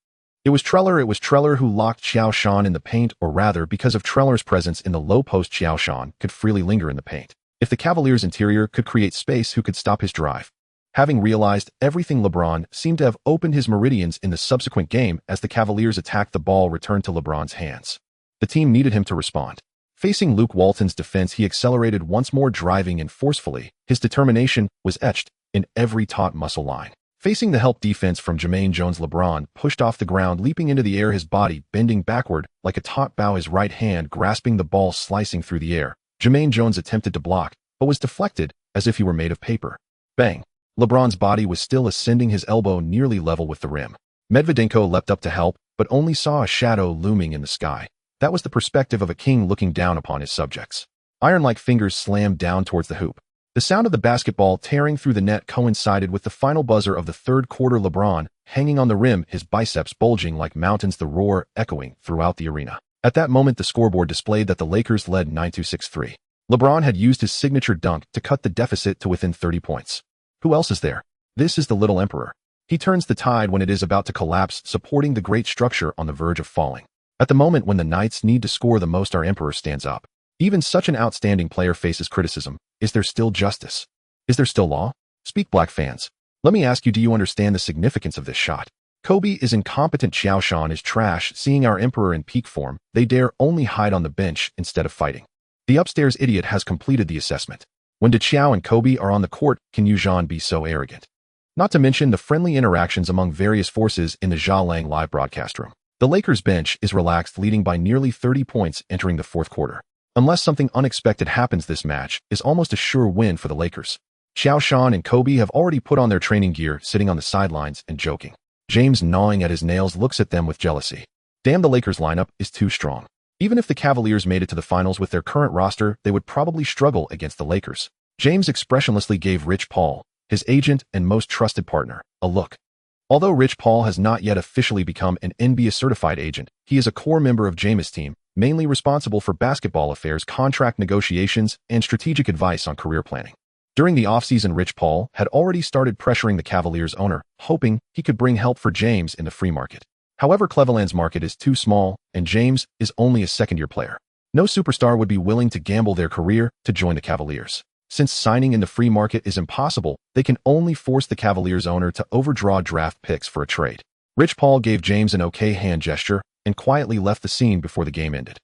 It was Treller who locked Qiao Shan in the paint, or rather, because of Treller's presence in the low post, Qiao Shan could freely linger in the paint. If the Cavaliers' interior could create space, who could stop his drive? Having realized everything, LeBron seemed to have opened his meridians in the subsequent game as the Cavaliers attacked. The ball returned to LeBron's hands. The team needed him to respond. Facing Luke Walton's defense, he accelerated once more, driving in forcefully. His determination was etched in every taut muscle line. Facing the help defense from Jermaine Jones, LeBron pushed off the ground, leaping into the air, his body bending backward like a taut bow, his right hand grasping the ball, slicing through the air. Jermaine Jones attempted to block, but was deflected as if he were made of paper. Bang! LeBron's body was still ascending, his elbow nearly level with the rim. Medvedenko leapt up to help, but only saw a shadow looming in the sky. That was the perspective of a king looking down upon his subjects. Iron-like fingers slammed down towards the hoop. The sound of the basketball tearing through the net coincided with the final buzzer of the third quarter. LeBron, hanging on the rim, his biceps bulging like mountains, the roar echoing throughout the arena. At that moment, the scoreboard displayed that the Lakers led 9-6-3. LeBron had used his signature dunk to cut the deficit to within 30 points. Who else is there? This is the Little Emperor. He turns the tide when it is about to collapse, supporting the great structure on the verge of falling. At the moment when the knights need to score the most, our emperor stands up. Even such an outstanding player faces criticism. Is there still justice? Is there still law? Speak, Black fans. Let me ask you, do you understand the significance of this shot? Kobe is incompetent. Qiao Shan is trash. Seeing our emperor in peak form, they dare only hide on the bench instead of fighting. The upstairs idiot has completed the assessment. When Qiao and Kobe are on the court, can Yao Ming be so arrogant? Not to mention the friendly interactions among various forces in the Zhaolang live broadcast room. The Lakers bench is relaxed, leading by nearly 30 points entering the fourth quarter. Unless something unexpected happens, this match is almost a sure win for the Lakers. Qiao Shan and Kobe have already put on their training gear, sitting on the sidelines and joking. James, gnawing at his nails, looks at them with jealousy. Damn, the Lakers lineup is too strong. Even if the Cavaliers made it to the finals with their current roster, they would probably struggle against the Lakers. James expressionlessly gave Rich Paul, his agent and most trusted partner, a look. Although Rich Paul has not yet officially become an NBA-certified agent, he is a core member of James' team, mainly responsible for basketball affairs, contract negotiations, and strategic advice on career planning. During the offseason, Rich Paul had already started pressuring the Cavaliers owner, hoping he could bring help for James in the free market. However, Cleveland's market is too small, and James is only a second-year player. No superstar would be willing to gamble their career to join the Cavaliers. Since signing in the free market is impossible, they can only force the Cavaliers owner to overdraw draft picks for a trade. Rich Paul gave James an okay hand gesture and quietly left the scene before the game ended.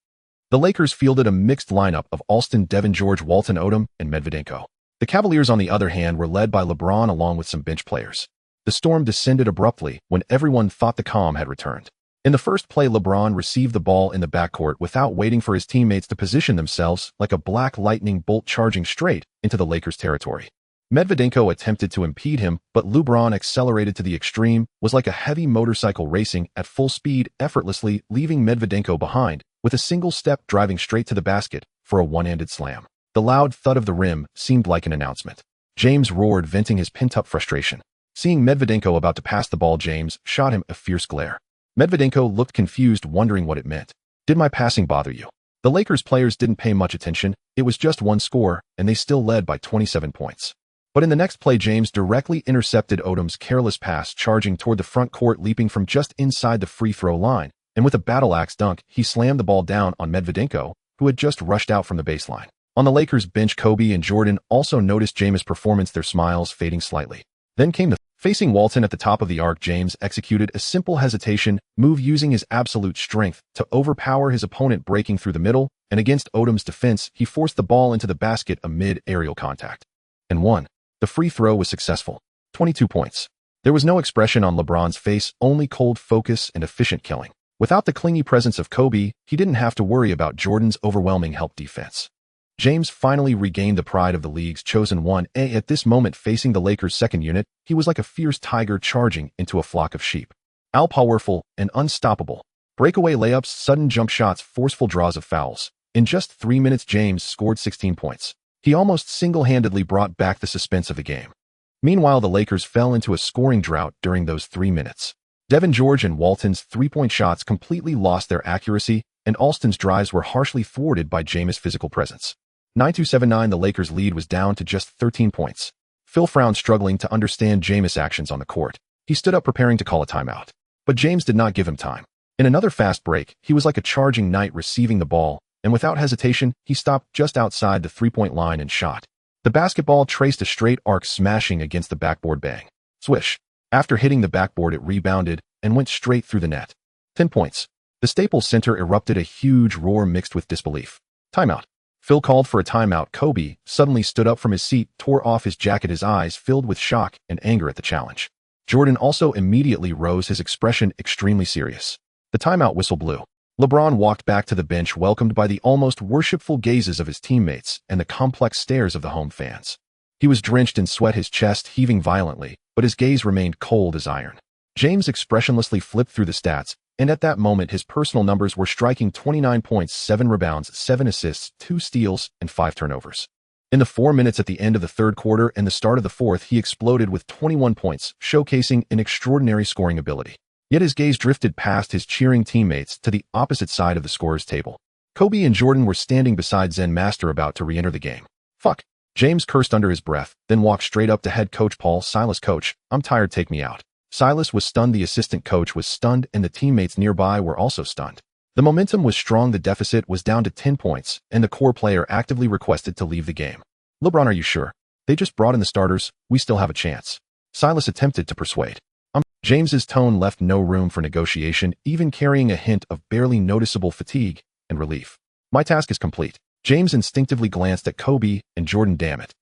The Lakers fielded a mixed lineup of Alston, Devin George, Walton, Odom, and Medvedenko. The Cavaliers, on the other hand, were led by LeBron along with some bench players. The storm descended abruptly when everyone thought the calm had returned. In the first play, LeBron received the ball in the backcourt without waiting for his teammates to position themselves, like a black lightning bolt charging straight into the Lakers' territory. Medvedenko attempted to impede him, but LeBron accelerated to the extreme, was like a heavy motorcycle racing at full speed, effortlessly leaving Medvedenko behind, with a single step driving straight to the basket for a one-handed slam. The loud thud of the rim seemed like an announcement. James roared, venting his pent-up frustration. Seeing Medvedenko about to pass the ball, James shot him a fierce glare. Medvedenko looked confused, wondering what it meant. Did my passing bother you? The Lakers players didn't pay much attention. It was just one score, and they still led by 27 points. But in the next play, James directly intercepted Odom's careless pass, charging toward the front court, leaping from just inside the free throw line, and with a battle axe dunk, he slammed the ball down on Medvedenko, who had just rushed out from the baseline. On the Lakers bench, Kobe and Jordan also noticed James' performance, their smiles fading slightly. Then came the facing Walton at the top of the arc. James executed a simple hesitation move using his absolute strength to overpower his opponent, breaking through the middle, and against Odom's defense, he forced the ball into the basket amid aerial contact. And won. The free throw was successful. 22 points. There was no expression on LeBron's face, only cold focus and efficient killing. Without the clingy presence of Kobe, he didn't have to worry about Jordan's overwhelming help defense. James finally regained the pride of the league's chosen 1A. At this moment, facing the Lakers' second unit, he was like a fierce tiger charging into a flock of sheep. All-powerful and unstoppable. Breakaway layups, sudden jump shots, forceful draws of fouls. In just 3 minutes, James scored 16 points. He almost single-handedly brought back the suspense of the game. Meanwhile, the Lakers fell into a scoring drought during those 3 minutes. Devin George and Walton's three-point shots completely lost their accuracy, and Alston's drives were harshly thwarted by James' physical presence. 9-7-9, the Lakers' lead was down to just 13 points. Phil frowned, struggling to understand James' actions on the court. He stood up, preparing to call a timeout. But James did not give him time. In another fast break, he was like a charging knight receiving the ball, and without hesitation, he stopped just outside the three-point line and shot. The basketball traced a straight arc, smashing against the backboard. Bang. Swish. After hitting the backboard, it rebounded and went straight through the net. 10 points. The Staples Center erupted a huge roar mixed with disbelief. Timeout. Phil called for a timeout. Kobe suddenly stood up from his seat, tore off his jacket, his eyes filled with shock and anger at the challenge. Jordan also immediately rose, his expression extremely serious. The timeout whistle blew. LeBron walked back to the bench, welcomed by the almost worshipful gazes of his teammates and the complex stares of the home fans. He was drenched in sweat, his chest heaving violently, but his gaze remained cold as iron. James expressionlessly flipped through the stats, and at that moment his personal numbers were striking: 29 points, 7 rebounds, 7 assists, 2 steals, and 5 turnovers. In the 4 minutes at the end of the third quarter and the start of the fourth, he exploded with 21 points, showcasing an extraordinary scoring ability. Yet his gaze drifted past his cheering teammates to the opposite side of the scorer's table. Kobe and Jordan were standing beside Zen Master, about to re-enter the game. Fuck. James cursed under his breath, then walked straight up to head coach Paul Silas. Coach, I'm tired, take me out. Silas was stunned, the assistant coach was stunned, and the teammates nearby were also stunned. The momentum was strong, the deficit was down to 10 points, and the core player actively requested to leave the game. LeBron, are you sure? They just brought in the starters, we still have a chance. Silas attempted to persuade. James's tone left no room for negotiation, even carrying a hint of barely noticeable fatigue and relief. My task is complete. James instinctively glanced at Kobe and Jordan. Damn it.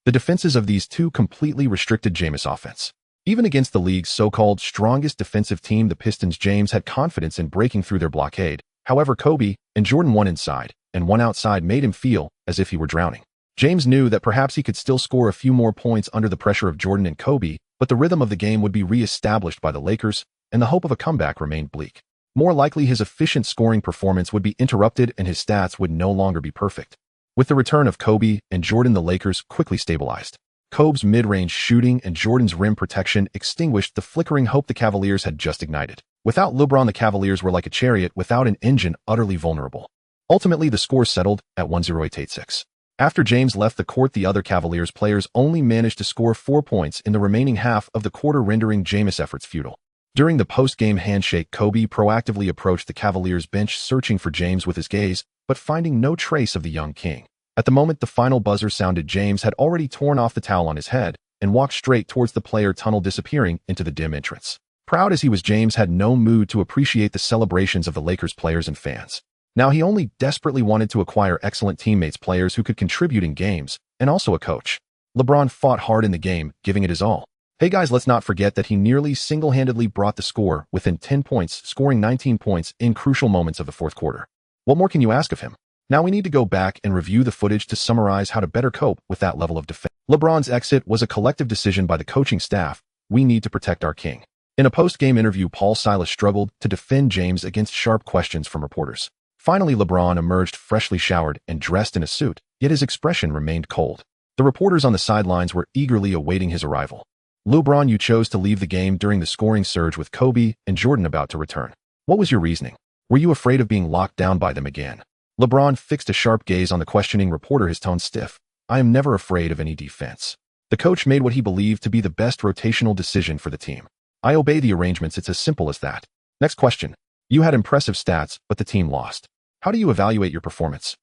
The defenses of these two completely restricted James' offense. Even against the league's so-called strongest defensive team, the Pistons, James had confidence in breaking through their blockade. However, Kobe and Jordan, one inside and one outside, made him feel as if he were drowning. James knew that perhaps he could still score a few more points under the pressure of Jordan and Kobe, but the rhythm of the game would be re-established by the Lakers, and the hope of a comeback remained bleak. More likely, his efficient scoring performance would be interrupted and his stats would no longer be perfect. With the return of Kobe and Jordan, the Lakers quickly stabilized. Kobe's mid-range shooting and Jordan's rim protection extinguished the flickering hope the Cavaliers had just ignited. Without LeBron, the Cavaliers were like a chariot without an engine, utterly vulnerable. Ultimately, the score settled at 108-86. After James left the court, the other Cavaliers players only managed to score 4 points in the remaining half of the quarter, rendering James' efforts futile. During the post-game handshake, Kobe proactively approached the Cavaliers bench, searching for James with his gaze, but finding no trace of the young king. At the moment the final buzzer sounded, James had already torn off the towel on his head and walked straight towards the player tunnel, disappearing into the dim entrance. Proud as he was, James had no mood to appreciate the celebrations of the Lakers players and fans. Now he only desperately wanted to acquire excellent teammates, players who could contribute in games, and also a coach. LeBron fought hard in the game, giving it his all. Hey guys, let's not forget that he nearly single-handedly brought the score within 10 points, scoring 19 points in crucial moments of the fourth quarter. What more can you ask of him? Now we need to go back and review the footage to summarize how to better cope with that level of defense. LeBron's exit was a collective decision by the coaching staff. We need to protect our king. In a post-game interview, Silas struggled to defend James against sharp questions from reporters. Finally, LeBron emerged freshly showered and dressed in a suit, yet his expression remained cold. The reporters on the sidelines were eagerly awaiting his arrival. LeBron, you chose to leave the game during the scoring surge with Kobe and Jordan about to return. What was your reasoning? Were you afraid of being locked down by them again? LeBron fixed a sharp gaze on the questioning reporter, his tone stiff. I am never afraid of any defense. The coach made what he believed to be the best rotational decision for the team. I obey the arrangements, it's as simple as that. Next question. You had impressive stats, but the team lost. How do you evaluate your performance?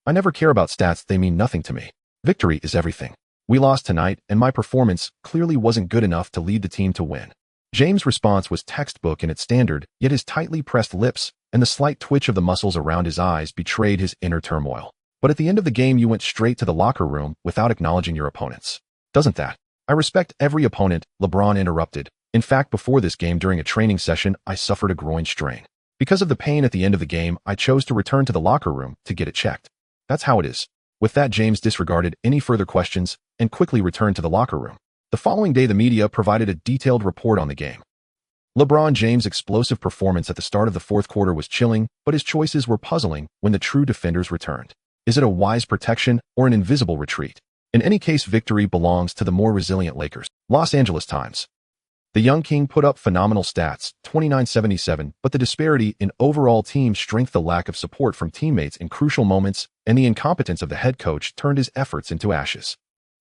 I never care about stats, they mean nothing to me. Victory is everything. We lost tonight, and my performance clearly wasn't good enough to lead the team to win. James' response was textbook in its standard, yet his tightly pressed lips and the slight twitch of the muscles around his eyes betrayed his inner turmoil. But at the end of the game, you went straight to the locker room without acknowledging your opponents. Doesn't that? I respect every opponent, LeBron interrupted. In fact, before this game, during a training session, I suffered a groin strain. Because of the pain at the end of the game, I chose to return to the locker room to get it checked. That's how it is. With that, James disregarded any further questions and quickly returned to the locker room. The following day, the media provided a detailed report on the game. LeBron James' explosive performance at the start of the fourth quarter was chilling, but his choices were puzzling when the true defenders returned. Is it a wise protection or an invisible retreat? In any case, victory belongs to the more resilient Lakers. Los Angeles Times. The young king put up phenomenal stats, 29-77, but the disparity in overall team strength, the lack of support from teammates in crucial moments, and the incompetence of the head coach turned his efforts into ashes.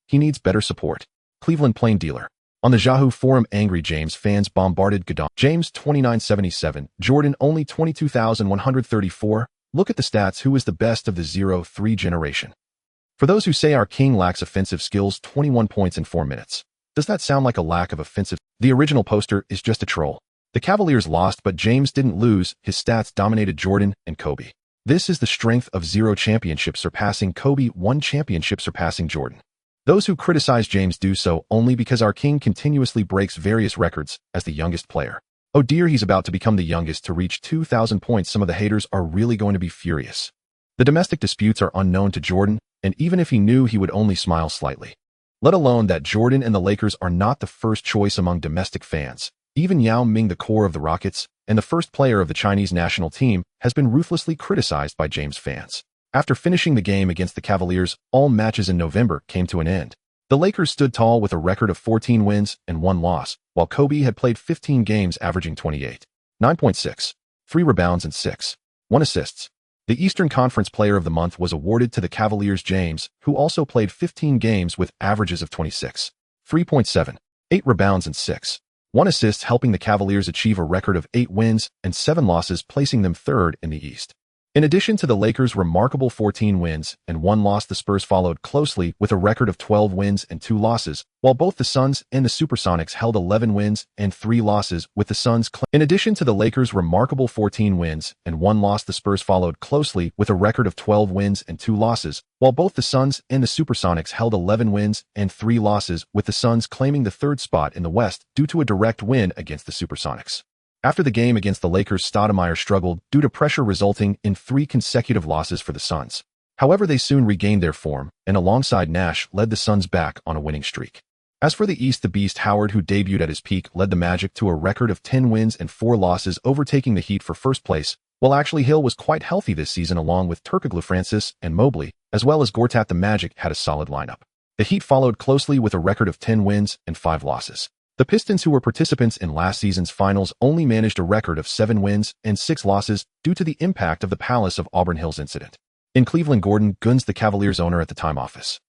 He needs better support. Cleveland Plain Dealer. On the Yahoo forum, angry James fans bombarded Gadon. James 29-77, Jordan only 22,134. Look at the stats. Who is the best of the 0-3 generation? For those who say our king lacks offensive skills, 21 points in 4 minutes. Does that sound like a lack of offensive? The original poster is just a troll. The Cavaliers lost, but James didn't lose. His stats dominated Jordan and Kobe. This is the strength of 0 championships surpassing Kobe, 1 championship surpassing Jordan. Those who criticize James do so only because our king continuously breaks various records as the youngest player. Oh dear, he's about to become the youngest to reach 2,000 points. Some of the haters are really going to be furious. The domestic disputes are unknown to Jordan, and even if he knew, he would only smile slightly. Let alone that Jordan and the Lakers are not the first choice among domestic fans. Even Yao Ming, the core of the Rockets and the first player of the Chinese national team, has been ruthlessly criticized by James fans. After finishing the game against the Cavaliers, all matches in November came to an end. The Lakers stood tall with a record of 14 wins and 1 loss, while Kobe had played 15 games averaging 28, 9.6, 3 rebounds and 6, 1 assists. The Eastern Conference Player of the Month was awarded to the Cavaliers' James, who also played 15 games with averages of 26, 3.7, 8 rebounds and 6, 1 assist, helping the Cavaliers achieve a record of 8 wins and 7 losses, placing them third in the East. In addition to the Lakers' remarkable 14 wins and 1 loss, the Spurs followed closely with a record of 12 wins and 2 losses, while both the Suns and the Supersonics held 11 wins and 3 losses, with the Suns In addition to the Lakers' remarkable 14 wins and 1 loss, the Spurs followed closely with a record of 12 wins and 2 losses, while both the Suns and the Supersonics held 11 wins and 3 losses, with the Suns claiming the 3rd spot in the West due to a direct win against the Supersonics. After the game against the Lakers, Stoudemire struggled due to pressure, resulting in 3 consecutive losses for the Suns. However, they soon regained their form, and alongside Nash, led the Suns back on a winning streak. As for the East, the Beast Howard, who debuted at his peak, led the Magic to a record of 10 wins and 4 losses, overtaking the Heat for first place, while Ashley Hill was quite healthy this season along with Turkoglu, Francis, and Mobley, as well as Gortat. The Magic had a solid lineup. The Heat followed closely with a record of 10 wins and 5 losses. The Pistons, who were participants in last season's finals, only managed a record of 7 wins and 6 losses due to the impact of the Palace of Auburn Hills incident. In Cleveland, Gordon Guns, the Cavaliers owner, at the time office.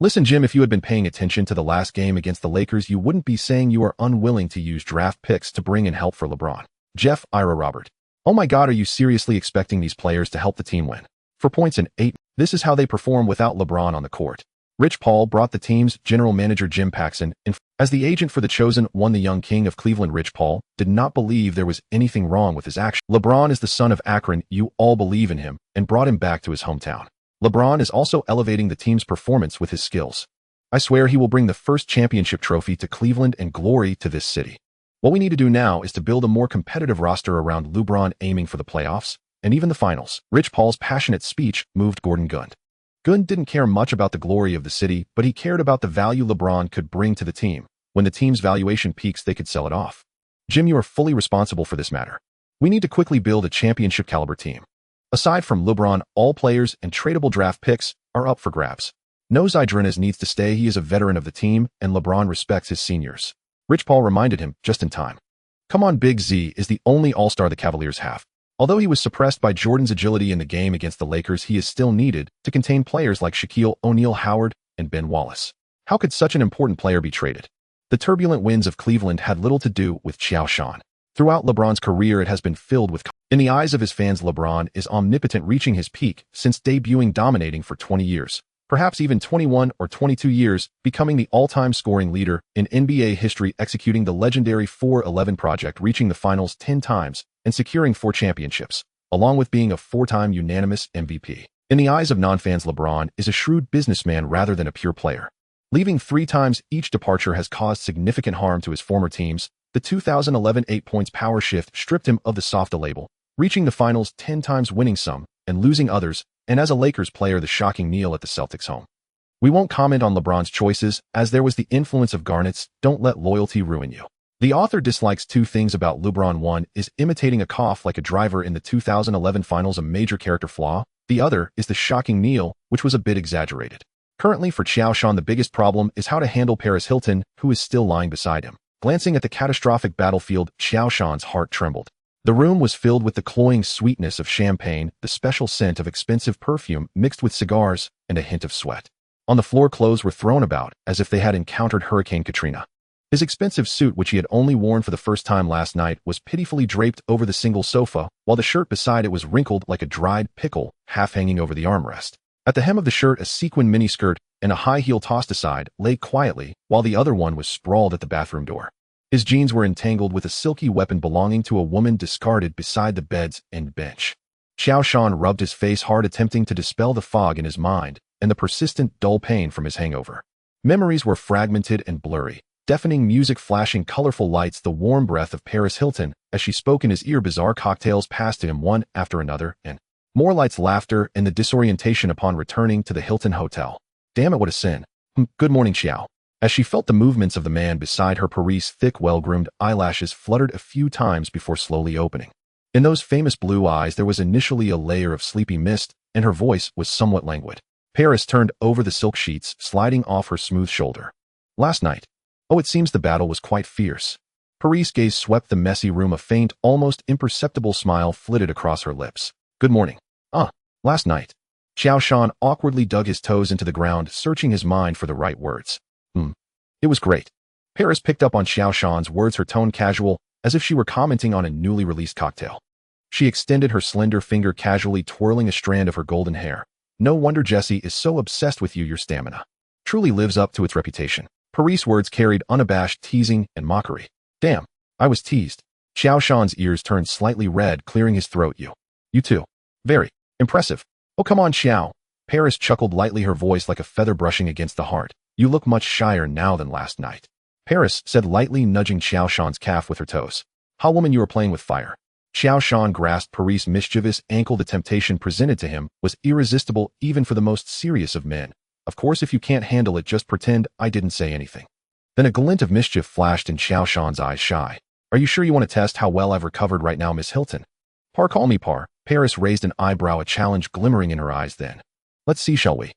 Listen, Jim, if you had been paying attention to the last game against the Lakers, you wouldn't be saying you are unwilling to use draft picks to bring in help for LeBron. Jeff, Ira, Robert. Oh my God, are you seriously expecting these players to help the team win? 4 points and 8. This is how they perform without LeBron on the court. Rich Paul brought the team's general manager Jim Paxson in. As the agent for the chosen one, the young king of Cleveland, Rich Paul, did not believe there was anything wrong with his action. LeBron is the son of Akron, you all believe in him, and brought him back to his hometown. LeBron is also elevating the team's performance with his skills. I swear he will bring the first championship trophy to Cleveland and glory to this city. What we need to do now is to build a more competitive roster around LeBron, aiming for the playoffs, and even the finals. Rich Paul's passionate speech moved Gordon Gund. Gund didn't care much about the glory of the city, but he cared about the value LeBron could bring to the team. When the team's valuation peaks, they could sell it off. Jim, you are fully responsible for this matter. We need to quickly build a championship-caliber team. Aside from LeBron, all players and tradable draft picks are up for grabs. No, Zydrunas needs to stay. He is a veteran of the team, and LeBron respects his seniors. Rich Paul reminded him just in time. Come on, Big Z is the only all-star the Cavaliers have. Although he was suppressed by Jordan's agility in the game against the Lakers, he is still needed to contain players like Shaquille O'Neal, Howard, and Ben Wallace. How could such an important player be traded? The turbulent winds of Cleveland had little to do with Qiao Shan. Throughout LeBron's career, it has been filled with. In the eyes of his fans, LeBron is omnipotent, reaching his peak since debuting, dominating for 20 years. Perhaps even 21 or 22 years, becoming the all-time scoring leader in NBA history, executing the legendary 4-11 project, reaching the finals 10 times, and securing 4 championships, along with being a 4-time unanimous MVP. In the eyes of non-fans, LeBron is a shrewd businessman rather than a pure player. Leaving 3 times, each departure has caused significant harm to his former teams. The 2011 8 points power shift stripped him of the SOFTA label, reaching the finals 10 times, winning some, and losing others, and as a Lakers player, the shocking kneel at the Celtics home. We won't comment on LeBron's choices, as there was the influence of Garnett's "Don't let loyalty ruin you." The author dislikes 2 things about LeBron. One is imitating a cough like a driver in the 2011 finals, a major character flaw. The other is the shocking kneel, which was a bit exaggerated. Currently, for Qiao Shan, the biggest problem is how to handle Paris Hilton, who is still lying beside him. Glancing at the catastrophic battlefield, Qiao Shan's heart trembled. The room was filled with the cloying sweetness of champagne, the special scent of expensive perfume mixed with cigars, and a hint of sweat. On the floor, clothes were thrown about as if they had encountered Hurricane Katrina. His expensive suit, which he had only worn for the first time last night, was pitifully draped over the single sofa, while the shirt beside it was wrinkled like a dried pickle, half hanging over the armrest. At the hem of the shirt, a sequin miniskirt and a high heel tossed aside lay quietly, while the other one was sprawled at the bathroom door. His jeans were entangled with a silky weapon belonging to a woman discarded beside the bed's end bench. Qiao Shan rubbed his face hard, attempting to dispel the fog in his mind and the persistent dull pain from his hangover. Memories were fragmented and blurry. Deafening music, flashing colorful lights, the warm breath of Paris Hilton as she spoke in his ear. Bizarre cocktails passed to him one after another, and more lights, laughter, and the disorientation upon returning to the Hilton Hotel. Damn it, what a sin. Good morning, Qiao. As she felt the movements of the man beside her, Paris' thick, well-groomed eyelashes fluttered a few times before slowly opening. In those famous blue eyes there was initially a layer of sleepy mist, and her voice was somewhat languid. Paris turned over the silk sheets, sliding off her smooth shoulder. Last night. Oh, it seems the battle was quite fierce. Paris' gaze swept the messy room. A faint, almost imperceptible smile flitted across her lips. Good morning. Last night. Qiao Shan awkwardly dug his toes into the ground, searching his mind for the right words. It was great. Paris picked up on Qiao Shan's words, her tone casual, as if she were commenting on a newly released cocktail. She extended her slender finger casually, twirling a strand of her golden hair. No wonder Jesse is so obsessed with you. Your stamina truly lives up to its reputation. Paris' words carried unabashed teasing and mockery. Damn, I was teased. Qiao Shan's ears turned slightly red, clearing his throat. You too. Very impressive. Oh, come on, Qiao. Paris chuckled lightly, her voice like a feather brushing against the heart. You look much shyer now than last night. Paris said lightly, nudging Qiao Shan's calf with her toes. How, woman, you are playing with fire. Qiao Shan grasped Paris' mischievous ankle. The temptation presented to him was irresistible even for the most serious of men. Of course, if you can't handle it, just pretend I didn't say anything. Then a glint of mischief flashed in Qiao Shan's eyes. Shy. Are you sure you want to test how well I've recovered right now, Miss Hilton? Par, call me Par. Paris raised an eyebrow, a challenge glimmering in her eyes. Then, let's see, shall we?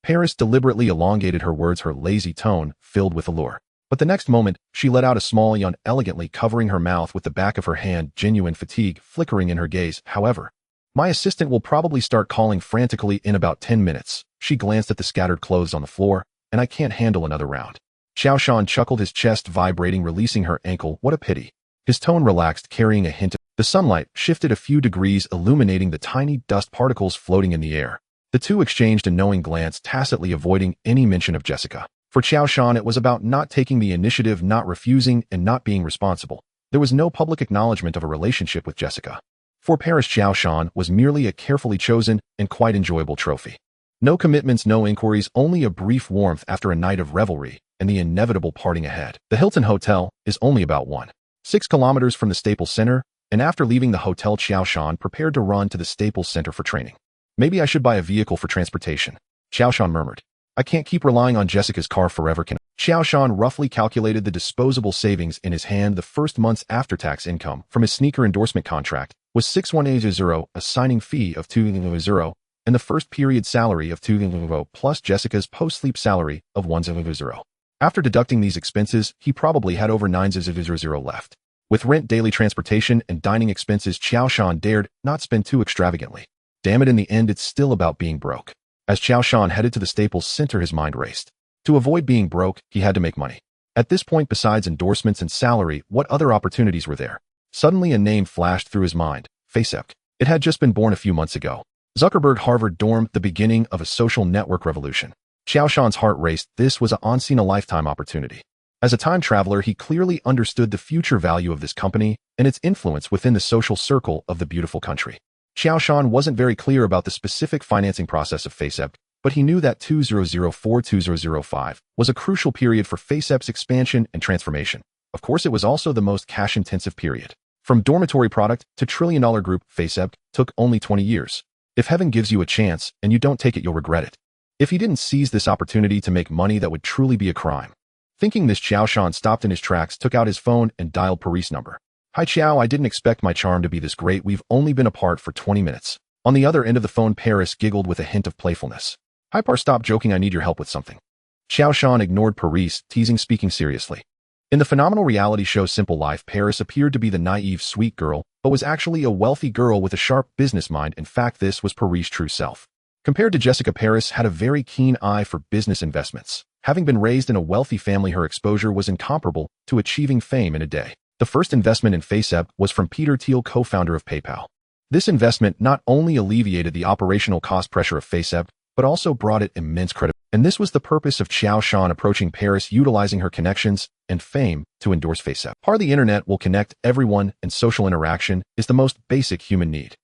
Paris deliberately elongated her words, her lazy tone filled with allure. But the next moment, she let out a small yawn, elegantly covering her mouth with the back of her hand, genuine fatigue flickering in her gaze. However, my assistant will probably start calling frantically in about 10 minutes. She glanced at the scattered clothes on the floor, and I can't handle another round. Qiao Shan chuckled, his chest vibrating, releasing her ankle. What a pity. His tone relaxed, carrying a hint of... The sunlight shifted a few degrees, illuminating the tiny dust particles floating in the air. The two exchanged a knowing glance, tacitly avoiding any mention of Jessica. For Qiao Shan, it was about not taking the initiative, not refusing, and not being responsible. There was no public acknowledgement of a relationship with Jessica. For Paris, Qiao Shan was merely a carefully chosen and quite enjoyable trophy. No commitments, no inquiries, only a brief warmth after a night of revelry and the inevitable parting ahead. The Hilton Hotel is only about 1.6 kilometers from the Staples Center, and after leaving the hotel, Qiao Shan prepared to run to the Staples Center for training. Maybe I should buy a vehicle for transportation, Qiao Shan murmured. I can't keep relying on Jessica's car forever, can I? Qiao Shan roughly calculated the disposable savings in his hand. The first month's after-tax income from his sneaker endorsement contract was 6,180, a signing fee of 2,000, and the first period salary of 2,000 plus Jessica's post-sleep salary of 1,000. After deducting these expenses, he probably had over 9,000 left. With rent, daily transportation, and dining expenses, Qiao Shan dared not spend too extravagantly. Damn it, in the end, it's still about being broke. As Qiao Shan headed to the Staples Center, his mind raced. To avoid being broke, he had to make money. At this point, besides endorsements and salary, what other opportunities were there? Suddenly, a name flashed through his mind. Facebook. It had just been born a few months ago. Zuckerberg Harvard dorm, the beginning of a social network revolution. Qiao Shan's heart raced. This was a once-in-a-lifetime opportunity. As a time traveler, he clearly understood the future value of this company and its influence within the social circle of the beautiful country. Qiao Shan wasn't very clear about the specific financing process of Facebook, but he knew that 2004-2005 was a crucial period for Facebook's expansion and transformation. Of course, it was also the most cash-intensive period. From dormitory product to trillion-dollar group, Facebook took only 20 years. If heaven gives you a chance and you don't take it, you'll regret it. If he didn't seize this opportunity to make money, that would truly be a crime. Thinking this, Qiao Shan stopped in his tracks, took out his phone, and dialed Paris' number. Hi Qiao, I didn't expect my charm to be this great. We've only been apart for 20 minutes. On the other end of the phone, Paris giggled with a hint of playfulness. Hi Par, stop joking, I need your help with something. Qiao Shan ignored Paris, teasing, speaking seriously. In the phenomenal reality show Simple Life, Paris appeared to be the naive, sweet girl, but was actually a wealthy girl with a sharp business mind. In fact, this was Paris' true self. Compared to Jessica, Paris had a very keen eye for business investments. Having been raised in a wealthy family, her exposure was incomparable to achieving fame in a day. The first investment in Facebook was from Peter Thiel, co-founder of PayPal. This investment not only alleviated the operational cost pressure of Facebook, but also brought it immense credibility. And this was the purpose of Qiao Shan approaching Paris, utilizing her connections and fame to endorse Facebook. Part of the internet will connect everyone, and social interaction is the most basic human need.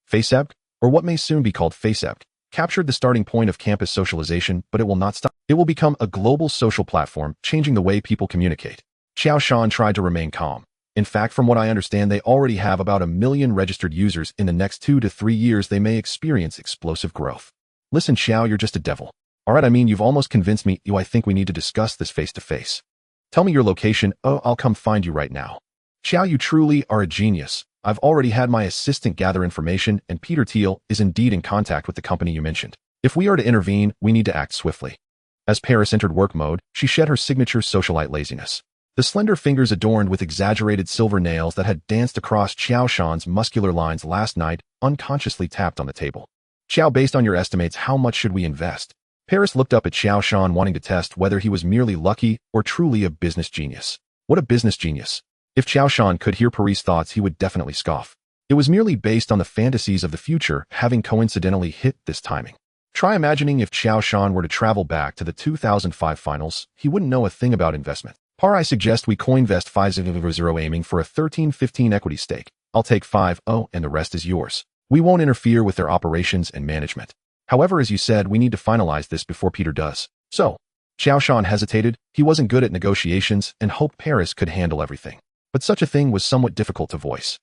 Facebook, or what may soon be called Facebook, captured the starting point of campus socialization, but it will not stop. It will become a global social platform, changing the way people communicate. Qiao Shan tried to remain calm. In fact, from what I understand, they already have about 1 million registered users. In the next 2 to 3 years, they may experience explosive growth. Listen, Qiao, you're just a devil. All right, I mean, you've almost convinced me. I think we need to discuss this face-to-face. Tell me your location. Oh, I'll come find you right now. Qiao, you truly are a genius. I've already had my assistant gather information, and Peter Thiel is indeed in contact with the company you mentioned. If we are to intervene, we need to act swiftly. As Paris entered work mode, she shed her signature socialite laziness. The slender fingers adorned with exaggerated silver nails that had danced across Qiao Shan's muscular lines last night unconsciously tapped on the table. Qiao, based on your estimates, how much should we invest? Paris looked up at Qiao Shan, wanting to test whether he was merely lucky or truly a business genius. What a business genius. If Qiao Shan could hear Paris' thoughts, he would definitely scoff. It was merely based on the fantasies of the future having coincidentally hit this timing. Try imagining if Qiao Shan were to travel back to the 2005 finals, he wouldn't know a thing about investment. I suggest we co-invest 500 aiming for a 13-15 equity stake. I'll take 50 and the rest is yours. We won't interfere with their operations and management. However, as you said, we need to finalize this before Peter does. So, Qiao Shan hesitated. He wasn't good at negotiations and hoped Paris could handle everything. But such a thing was somewhat difficult to voice.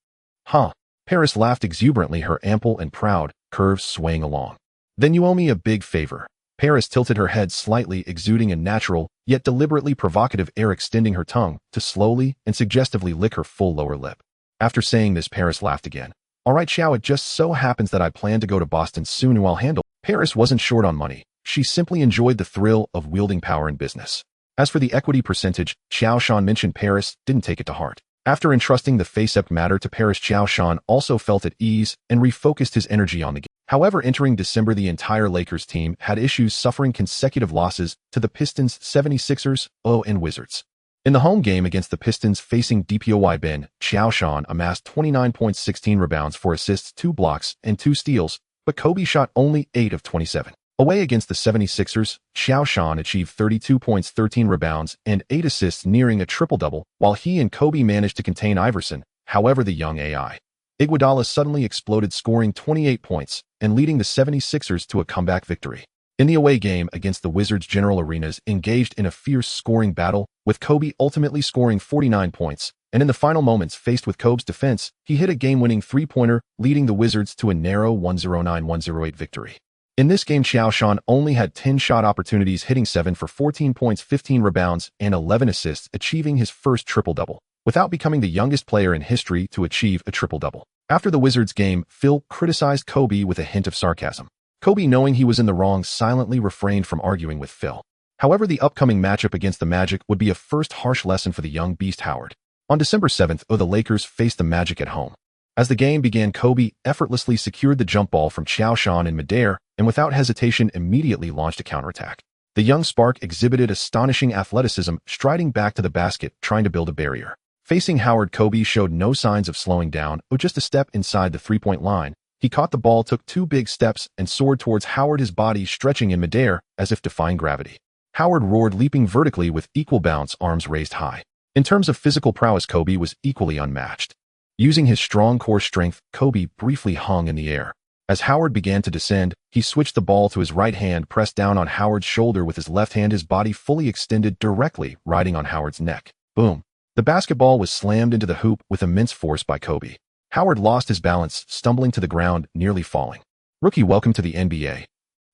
Paris laughed exuberantly, her ample and proud curves swaying along. Then you owe me a big favor. Paris tilted her head slightly, exuding a natural, yet deliberately provocative air, extending her tongue to slowly and suggestively lick her full lower lip. After saying this, Paris laughed again. All right, Qiao, it just so happens that I plan to go to Boston soon and I'll handle. Paris wasn't short on money. She simply enjoyed the thrill of wielding power in business. As for the equity percentage, Qiao Shan mentioned Paris didn't take it to heart. After entrusting the face-up matter to Paris, Qiao Shan also felt at ease and refocused his energy on the game. However, entering December, the entire Lakers team had issues, suffering consecutive losses to the Pistons, 76ers, and Wizards. In the home game against the Pistons facing DPOY Ben, Qiao Shan amassed 29 points, 16 rebounds, 4 assists, 2 blocks, and 2 steals, but Kobe shot only 8 of 27. Away against the 76ers, Qiao Shan achieved 32 points, 13 rebounds, and 8 assists, nearing a triple-double, while he and Kobe managed to contain Iverson. However, the young AI Iguodala suddenly exploded, scoring 28 points and leading the 76ers to a comeback victory. In the away game against the Wizards, General Arenas engaged in a fierce scoring battle, with Kobe ultimately scoring 49 points, and in the final moments faced with Kobe's defense, he hit a game-winning three-pointer, leading the Wizards to a narrow 109-108 victory. In this game, Qiao Shan only had 10 shot opportunities, hitting 7 for 14 points, 15 rebounds, and 11 assists, achieving his first triple-double, without becoming the youngest player in history to achieve a triple-double. After the Wizards game, Phil criticized Kobe with a hint of sarcasm. Kobe, knowing he was in the wrong, silently refrained from arguing with Phil. However, the upcoming matchup against the Magic would be a first harsh lesson for the young beast Howard. On December 7th, the Lakers faced the Magic at home. As the game began, Kobe effortlessly secured the jump ball from Qiao Shan in midair and without hesitation immediately launched a counterattack. The young spark exhibited astonishing athleticism, striding back to the basket, trying to build a barrier. Facing Howard, Kobe showed no signs of slowing down, or just a step inside the three-point line. He caught the ball, took 2 big steps, and soared towards Howard, his body stretching in midair as if defying gravity. Howard roared, leaping vertically with equal bounce, arms raised high. In terms of physical prowess, Kobe was equally unmatched. Using his strong core strength, Kobe briefly hung in the air. As Howard began to descend, he switched the ball to his right hand, pressed down on Howard's shoulder with his left hand, his body fully extended, directly riding on Howard's neck. Boom! The basketball was slammed into the hoop with immense force by Kobe. Howard lost his balance, stumbling to the ground, nearly falling. Rookie, welcome to the NBA.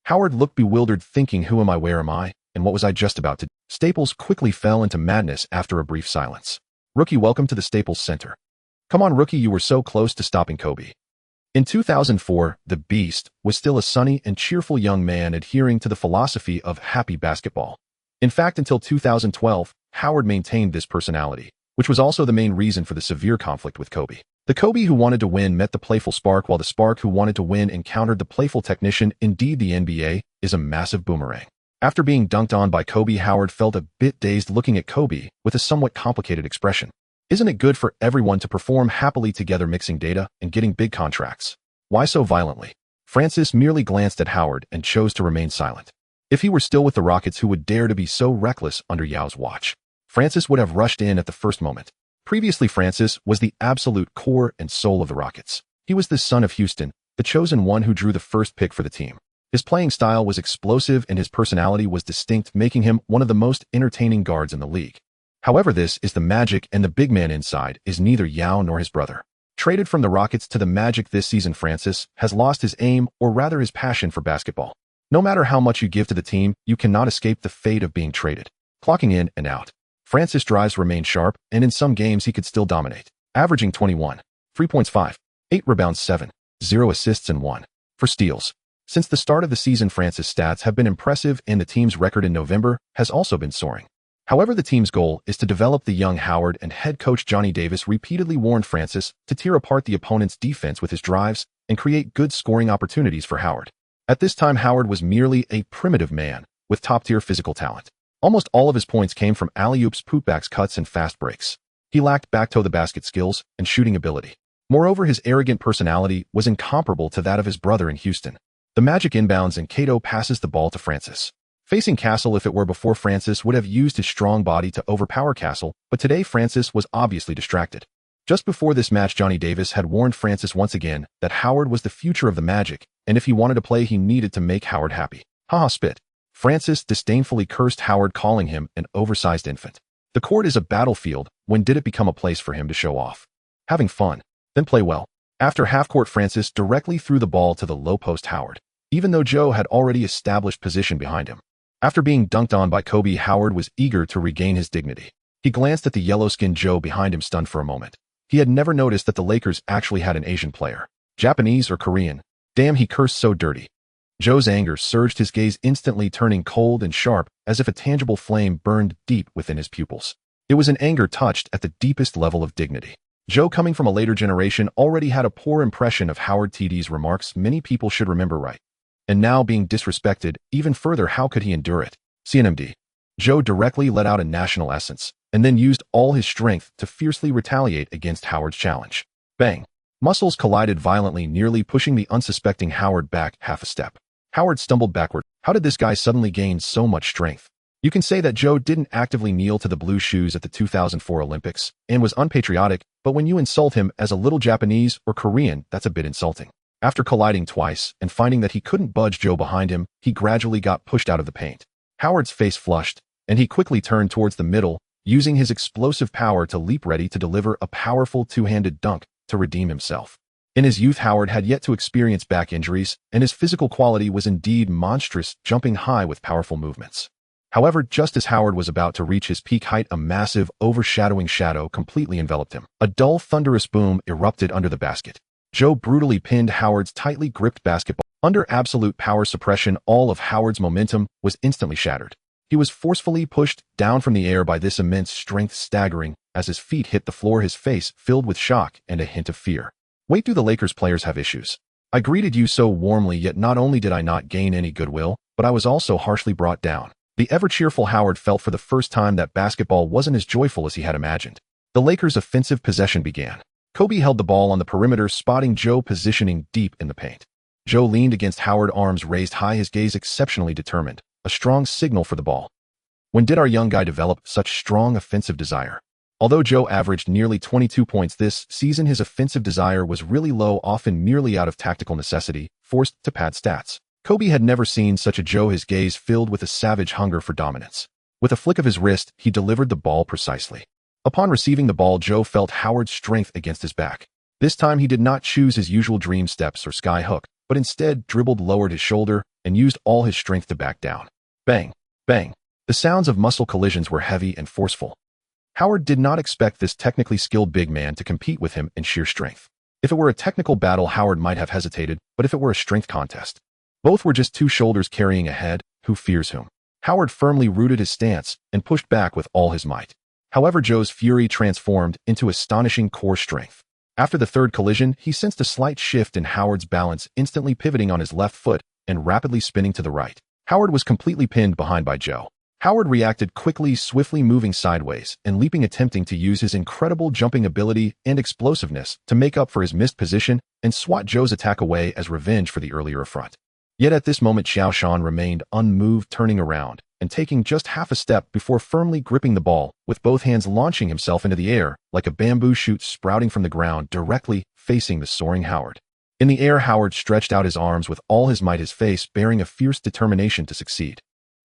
Howard looked bewildered, thinking, who am I, where am I, and what was I just about to do? Staples quickly fell into madness after a brief silence. Rookie, welcome to the Staples Center. Come on, Rookie, you were so close to stopping Kobe. In 2004, the Beast was still a sunny and cheerful young man adhering to the philosophy of happy basketball. In fact, until 2012, Howard maintained this personality, which was also the main reason for the severe conflict with Kobe. The Kobe who wanted to win met the playful spark, while the spark who wanted to win encountered the playful technician. Indeed, the NBA is a massive boomerang. After being dunked on by Kobe, Howard felt a bit dazed, looking at Kobe with a somewhat complicated expression. Isn't it good for everyone to perform happily together, mixing data and getting big contracts? Why so violently? Francis merely glanced at Howard and chose to remain silent. If he were still with the Rockets, who would dare to be so reckless under Yao's watch? Francis would have rushed in at the first moment. Previously, Francis was the absolute core and soul of the Rockets. He was the son of Houston, the chosen one who drew the first pick for the team. His playing style was explosive and his personality was distinct, making him one of the most entertaining guards in the league. However, this is the Magic, and the big man inside is neither Yao nor his brother. Traded from the Rockets to the Magic this season, Francis has lost his aim, or rather his passion for basketball. No matter how much you give to the team, you cannot escape the fate of being traded. Clocking in and out, Francis' drives remain sharp, and in some games he could still dominate, averaging 21, 3 points, 5, 8 rebounds, 7, 0 assists, and 1 for steals. Since the start of the season, Francis' stats have been impressive, and the team's record in November has also been soaring. However, the team's goal is to develop the young Howard, and head coach Johnny Davis repeatedly warned Francis to tear apart the opponent's defense with his drives and create good scoring opportunities for Howard. At this time, Howard was merely a primitive man with top-tier physical talent. Almost all of his points came from alley-oops, putbacks, cuts, and fast breaks. He lacked back-to-the-basket skills and shooting ability. Moreover, his arrogant personality was incomparable to that of his brother in Houston. The Magic inbounds and Cato passes the ball to Francis. Facing Castle, if it were before, Francis would have used his strong body to overpower Castle, but today Francis was obviously distracted. Just before this match, Johnny Davis had warned Francis once again that Howard was the future of the Magic, and if he wanted to play, he needed to make Howard happy. Haha, spit. Francis disdainfully cursed Howard, calling him an oversized infant. The court is a battlefield. When did it become a place for him to show off? Having fun. Then play well. After half-court, Francis directly threw the ball to the low post Howard, even though Joe had already established position behind him. After being dunked on by Kobe, Howard was eager to regain his dignity. He glanced at the yellow-skinned Joe behind him, stunned for a moment. He had never noticed that the Lakers actually had an Asian player. Japanese or Korean? Damn, he cursed so dirty. Joe's anger surged, his gaze instantly turning cold and sharp, as if a tangible flame burned deep within his pupils. It was an anger touched at the deepest level of dignity. Joe, coming from a later generation, already had a poor impression of Howard TD's remarks many people should remember, right? And now being disrespected even further, how could he endure it? CNMD. Joe directly let out a national essence, and then used all his strength to fiercely retaliate against Howard's challenge. Bang! Muscles collided violently, nearly pushing the unsuspecting Howard back half a step. Howard stumbled backward. How did this guy suddenly gain so much strength? You can say that Joe didn't actively kneel to the blue shoes at the 2004 Olympics and was unpatriotic, but when you insult him as a little Japanese or Korean, that's a bit insulting. After colliding twice and finding that he couldn't budge Joe behind him, he gradually got pushed out of the paint. Howard's face flushed, and he quickly turned towards the middle, using his explosive power to leap, ready to deliver a powerful two-handed dunk to redeem himself. In his youth, Howard had yet to experience back injuries, and his physical quality was indeed monstrous, jumping high with powerful movements. However, just as Howard was about to reach his peak height, a massive, overshadowing shadow completely enveloped him. A dull, thunderous boom erupted under the basket. Joe brutally pinned Howard's tightly gripped basketball. Under absolute power suppression, all of Howard's momentum was instantly shattered. He was forcefully pushed down from the air by this immense strength, staggering as his feet hit the floor, his face filled with shock and a hint of fear. Wait, do the Lakers players have issues? I greeted you so warmly, yet not only did I not gain any goodwill, but I was also harshly brought down. The ever-cheerful Howard felt for the first time that basketball wasn't as joyful as he had imagined. The Lakers' offensive possession began. Kobe held the ball on the perimeter, spotting Joe positioning deep in the paint. Joe leaned against Howard, arms raised high, his gaze exceptionally determined, a strong signal for the ball. When did our young guy develop such strong offensive desire? Although Joe averaged nearly 22 points this season, his offensive desire was really low, often merely out of tactical necessity, forced to pad stats. Kobe had never seen such a Joe, his gaze filled with a savage hunger for dominance. With a flick of his wrist, he delivered the ball precisely. Upon receiving the ball, Joe felt Howard's strength against his back. This time he did not choose his usual dream steps or sky hook, but instead dribbled, lowered his shoulder, and used all his strength to back down. Bang! Bang! The sounds of muscle collisions were heavy and forceful. Howard did not expect this technically skilled big man to compete with him in sheer strength. If it were a technical battle, Howard might have hesitated, but if it were a strength contest, both were just two shoulders carrying a head. Who fears whom? Howard firmly rooted his stance and pushed back with all his might. However, Joe's fury transformed into astonishing core strength. After the third collision, he sensed a slight shift in Howard's balance, instantly pivoting on his left foot and rapidly spinning to the right. Howard was completely pinned behind by Joe. Howard reacted quickly, swiftly moving sideways and leaping, attempting to use his incredible jumping ability and explosiveness to make up for his missed position and swat Joe's attack away as revenge for the earlier affront. Yet at this moment, Qiao Shan remained unmoved, turning around and taking just half a step before firmly gripping the ball, with both hands launching himself into the air like a bamboo shoot sprouting from the ground, directly facing the soaring Howard. In the air, Howard stretched out his arms with all his might, his face bearing a fierce determination to succeed.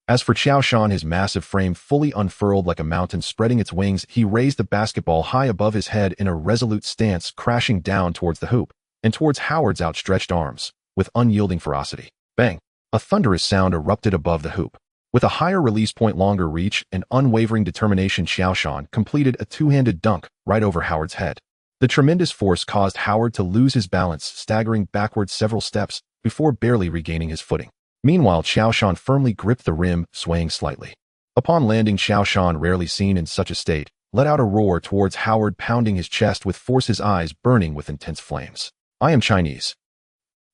As for Qiao Shan, his massive frame fully unfurled like a mountain, spreading its wings, he raised the basketball high above his head in a resolute stance, crashing down towards the hoop and towards Howard's outstretched arms with unyielding ferocity. Bang! A thunderous sound erupted above the hoop. With a higher release point, longer reach, and unwavering determination, Qiao Shan completed a two-handed dunk right over Howard's head. The tremendous force caused Howard to lose his balance, staggering backwards several steps before barely regaining his footing. Meanwhile, Qiao Shan firmly gripped the rim, swaying slightly. Upon landing, Qiao Shan, rarely seen in such a state, let out a roar towards Howard, pounding his chest with force, his eyes burning with intense flames. I am Chinese.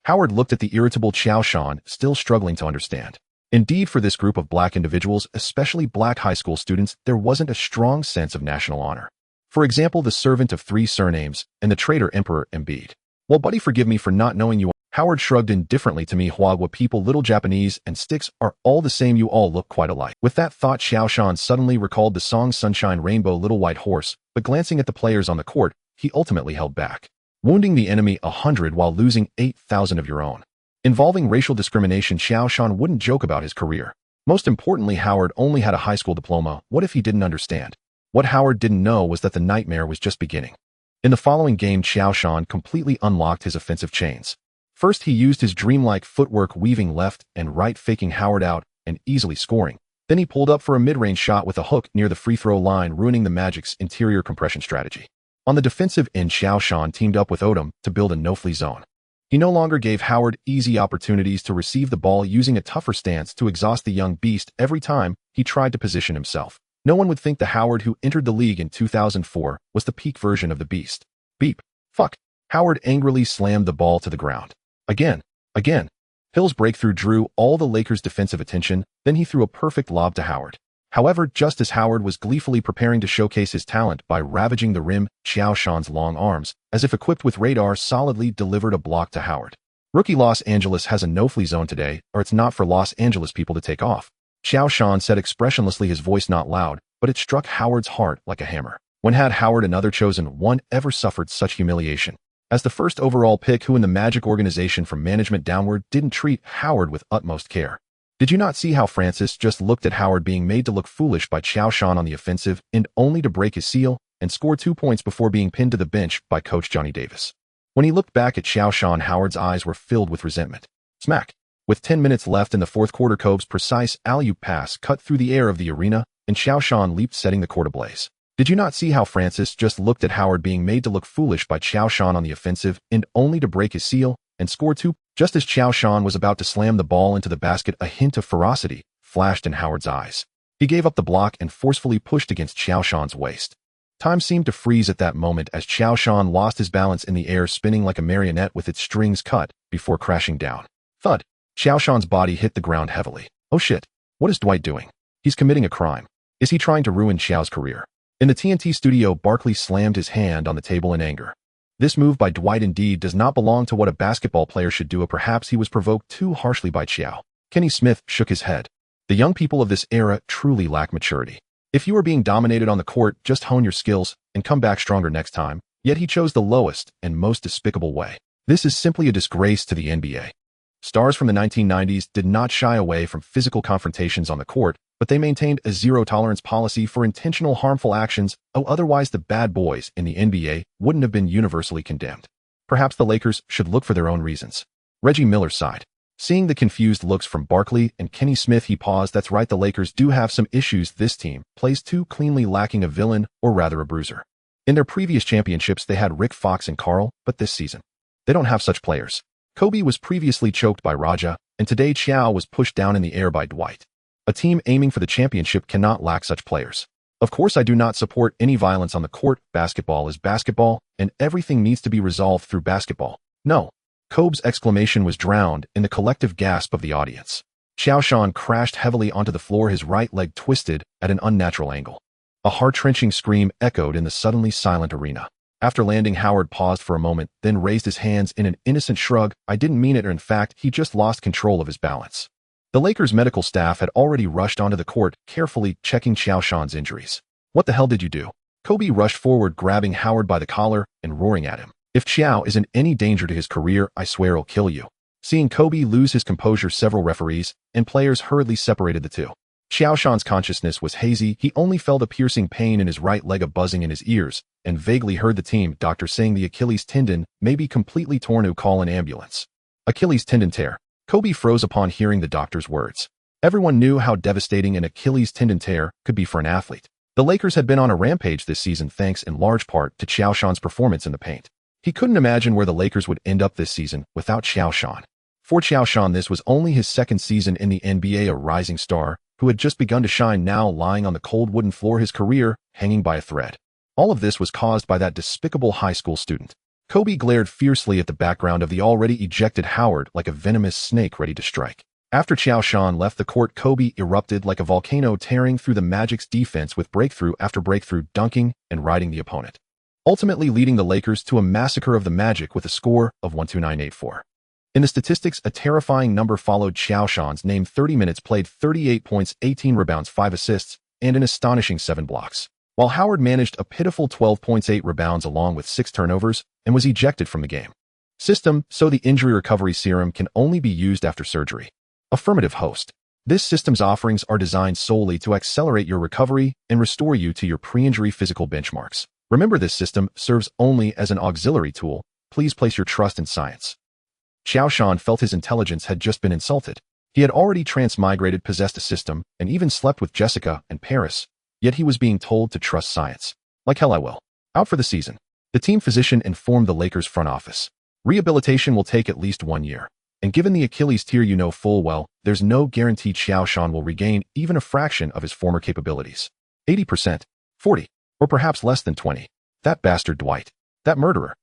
Howard looked at the irritable Qiao Shan, still struggling to understand. Indeed, for this group of black individuals, especially black high school students, there wasn't a strong sense of national honor. For example, the servant of three surnames and the traitor Emperor Embiid. Well, buddy, forgive me for not knowing you. Howard shrugged indifferently to me. Huagua people, little Japanese and sticks are all the same. You all look quite alike. With that thought, Qiao Shan suddenly recalled the song Sunshine Rainbow Little White Horse, but glancing at the players on the court, he ultimately held back. Wounding the enemy 100 while losing 8,000 of your own. Involving racial discrimination, Qiao Shan wouldn't joke about his career. Most importantly, Howard only had a high school diploma. What if he didn't understand? What Howard didn't know was that the nightmare was just beginning. In the following game, Qiao Shan completely unlocked his offensive chains. First, he used his dreamlike footwork, weaving left and right, faking Howard out and easily scoring. Then he pulled up for a mid-range shot with a hook near the free throw line, ruining the Magic's interior compression strategy. On the defensive end, Qiao Shan teamed up with Odom to build a no-flee zone. He no longer gave Howard easy opportunities to receive the ball, using a tougher stance to exhaust the young beast every time he tried to position himself. No one would think the Howard who entered the league in 2004 was the peak version of the beast. Beep. Fuck. Howard angrily slammed the ball to the ground. Again. Hill's breakthrough drew all the Lakers' defensive attention, then he threw a perfect lob to Howard. However, just as Howard was gleefully preparing to showcase his talent by ravaging the rim, Qiao Shan's long arms, as if equipped with radar, solidly delivered a block to Howard. Rookie Los Angeles has a no-flee zone today, or it's not for Los Angeles people to take off. Qiao Shan said expressionlessly, his voice not loud, but it struck Howard's heart like a hammer. When had Howard, another chosen one, ever suffered such humiliation? As the first overall pick, who in the Magic organization from management downward didn't treat Howard with utmost care? Did you not see how Francis just looked at Howard being made to look foolish by Qiao Shan on the offensive and only to break his seal and score 2 points before being pinned to the bench by coach Johnny Davis? When he looked back at Qiao Shan, Howard's eyes were filled with resentment. Smack. With 10 minutes left in the fourth quarter, Kobe's precise alley-oop pass cut through the air of the arena, and Qiao Shan leaped, setting the court ablaze. Did you not see how Francis just looked at Howard being made to look foolish by Qiao Shan on the offensive and only to break his seal and score 2? Just as Qiao Shan was about to slam the ball into the basket, a hint of ferocity flashed in Howard's eyes. He gave up the block and forcefully pushed against Qiao Shan's waist. Time seemed to freeze at that moment as Qiao Shan lost his balance in the air, spinning like a marionette with its strings cut before crashing down. Thud. Qiao Shan's body hit the ground heavily. Oh shit. What is Dwight doing? He's committing a crime. Is he trying to ruin Qiao's career? In the TNT studio, Barkley slammed his hand on the table in anger. This move by Dwight indeed does not belong to what a basketball player should do, or perhaps he was provoked too harshly by Qiao. Kenny Smith shook his head. The young people of this era truly lack maturity. If you are being dominated on the court, just hone your skills and come back stronger next time. Yet he chose the lowest and most despicable way. This is simply a disgrace to the NBA. Stars from the 1990s did not shy away from physical confrontations on the court, but they maintained a zero-tolerance policy for intentional harmful actions. Otherwise the bad boys in the NBA wouldn't have been universally condemned. Perhaps the Lakers should look for their own reasons. Reggie Miller sighed. Seeing the confused looks from Barkley and Kenny Smith, he paused. That's right, the Lakers do have some issues. This team plays too cleanly, lacking a villain, or rather a bruiser. In their previous championships, they had Rick Fox and Carl, but this season, they don't have such players. Kobe was previously choked by Raja, and today Qiao was pushed down in the air by Dwight. A team aiming for the championship cannot lack such players. Of course, I do not support any violence on the court. Basketball is basketball, and everything needs to be resolved through basketball. No. Kobe's exclamation was drowned in the collective gasp of the audience. Qiao Shan crashed heavily onto the floor, his right leg twisted at an unnatural angle. A heart-wrenching scream echoed in the suddenly silent arena. After landing, Howard paused for a moment, then raised his hands in an innocent shrug. I didn't mean it, or in fact, he just lost control of his balance. The Lakers' medical staff had already rushed onto the court, carefully checking Qiao Shan's injuries. What the hell did you do? Kobe rushed forward, grabbing Howard by the collar and roaring at him. If Qiao is in any danger to his career, I swear I'll kill you. Seeing Kobe lose his composure, several referees and players hurriedly separated the two. Qiao Shan's consciousness was hazy. He only felt a piercing pain in his right leg, a buzzing in his ears, and vaguely heard the team doctor saying the Achilles tendon may be completely torn. To call an ambulance. Achilles tendon tear. Kobe froze upon hearing the doctor's words. Everyone knew how devastating an Achilles tendon tear could be for an athlete. The Lakers had been on a rampage this season thanks in large part to Qiao Shan's performance in the paint. He couldn't imagine where the Lakers would end up this season without Qiao Shan. For Qiao Shan, this was only his second season in the NBA, a rising star who had just begun to shine, now lying on the cold wooden floor, his career hanging by a thread. All of this was caused by that despicable high school student. Kobe glared fiercely at the background of the already ejected Howard like a venomous snake ready to strike. After Qiao Shan left the court, Kobe erupted like a volcano, tearing through the Magic's defense with breakthrough after breakthrough, dunking and riding the opponent, ultimately leading the Lakers to a massacre of the Magic with a score of 129-84. In the statistics, a terrifying number followed Qiao Shan's name: 30 minutes played, 38 points, 18 rebounds, 5 assists, and an astonishing 7 blocks. While Howard managed a pitiful 12 points, 8 rebounds along with 6 turnovers, and was ejected from the game. System: so the injury recovery serum can only be used after surgery. Affirmative host. This system's offerings are designed solely to accelerate your recovery and restore you to your pre-injury physical benchmarks. Remember, this system serves only as an auxiliary tool. Please place your trust in science. Qiao Shan felt his intelligence had just been insulted. He had already transmigrated, possessed a system, and even slept with Jessica and Paris, yet he was being told to trust science. Like hell I will. Out for the season. The team physician informed the Lakers front office. Rehabilitation will take at least 1 year. And given the Achilles tear, you know full well, there's no guarantee Qiao Shan will regain even a fraction of his former capabilities. 80%, 40, or perhaps less than 20. That bastard Dwight. That murderer.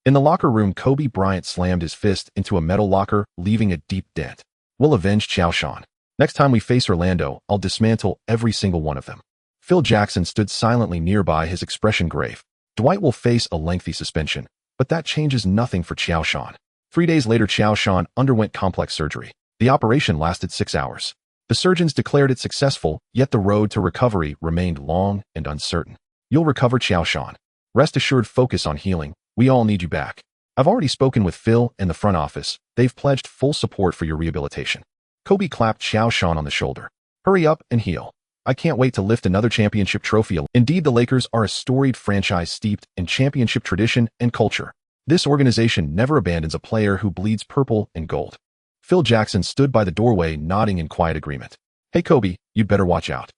In the locker room, Kobe Bryant slammed his fist into a metal locker, leaving a deep dent. We'll avenge Qiao Shan. Next time we face Orlando, I'll dismantle every single one of them. Phil Jackson stood silently nearby, his expression grave. Dwight will face a lengthy suspension, but that changes nothing for Qiao Shan. 3 days later, Qiao Shan underwent complex surgery. The operation lasted 6 hours. The surgeons declared it successful, yet the road to recovery remained long and uncertain. You'll recover, Qiao Shan. Rest assured, focus on healing. We all need you back. I've already spoken with Phil and the front office. They've pledged full support for your rehabilitation. Kobe clapped Qiao Shan on the shoulder. Hurry up and heal. I can't wait to lift another championship trophy. Indeed, the Lakers are a storied franchise steeped in championship tradition and culture. This organization never abandons a player who bleeds purple and gold. Phil Jackson stood by the doorway, nodding in quiet agreement. Hey Kobe, you'd better watch out.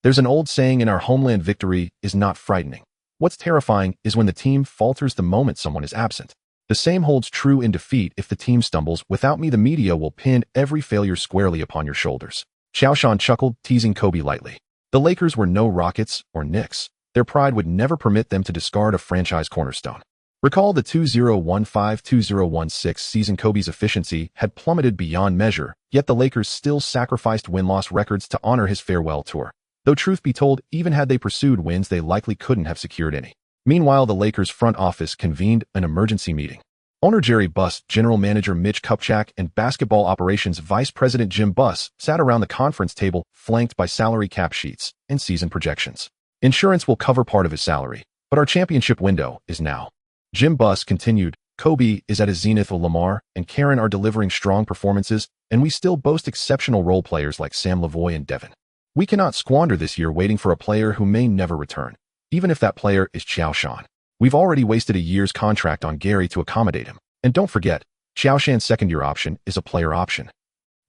There's an old saying in our homeland: victory is not frightening. What's terrifying is when the team falters the moment someone is absent. The same holds true in defeat. If the team stumbles, without me, the media will pin every failure squarely upon your shoulders. Qiao Shan chuckled, teasing Kobe lightly. The Lakers were no Rockets or Knicks. Their pride would never permit them to discard a franchise cornerstone. Recall the 2015-2016 season. Kobe's efficiency had plummeted beyond measure, yet the Lakers still sacrificed win-loss records to honor his farewell tour. Though truth be told, even had they pursued wins, they likely couldn't have secured any. Meanwhile, the Lakers front office convened an emergency meeting. Owner Jerry Buss, general manager Mitch Kupchak, and basketball operations vice president Jim Buss sat around the conference table, flanked by salary cap sheets and season projections. Insurance will cover part of his salary, but our championship window is now. Jim Buss continued, Kobe is at his zenith. Lamar and Karen are delivering strong performances, and we still boast exceptional role players like Sam Lavoie and Devin. We cannot squander this year waiting for a player who may never return, even if that player is Qiao Shan. We've already wasted a year's contract on Gary to accommodate him. And don't forget, Qiao Shan's second-year option is a player option.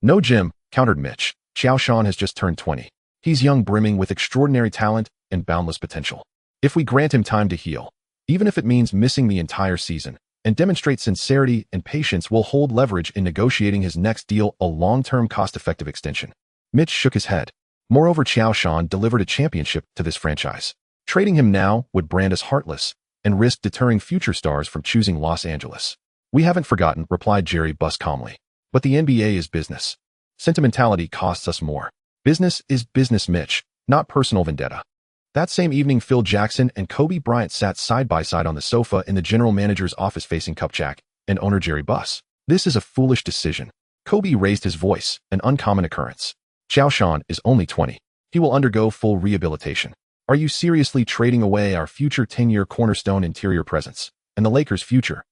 No, Jim, countered Mitch. Qiao Shan has just turned 20. He's young, brimming with extraordinary talent and boundless potential. If we grant him time to heal, even if it means missing the entire season, and demonstrate sincerity and patience, we'll hold leverage in negotiating his next deal, a long-term cost-effective extension. Mitch shook his head. Moreover, Qiao Shan delivered a championship to this franchise. Trading him now would brand us heartless and risk deterring future stars from choosing Los Angeles. We haven't forgotten, replied Jerry Buss calmly. But the NBA is business. Sentimentality costs us more. Business is business, Mitch, not personal vendetta. That same evening, Phil Jackson and Kobe Bryant sat side by side on the sofa in the general manager's office facing Kupchak and owner Jerry Buss. This is a foolish decision. Kobe raised his voice, an uncommon occurrence. Qiao Shan is only 20. He will undergo full rehabilitation. Are you seriously trading away our future 10-year cornerstone interior presence and the Lakers' future?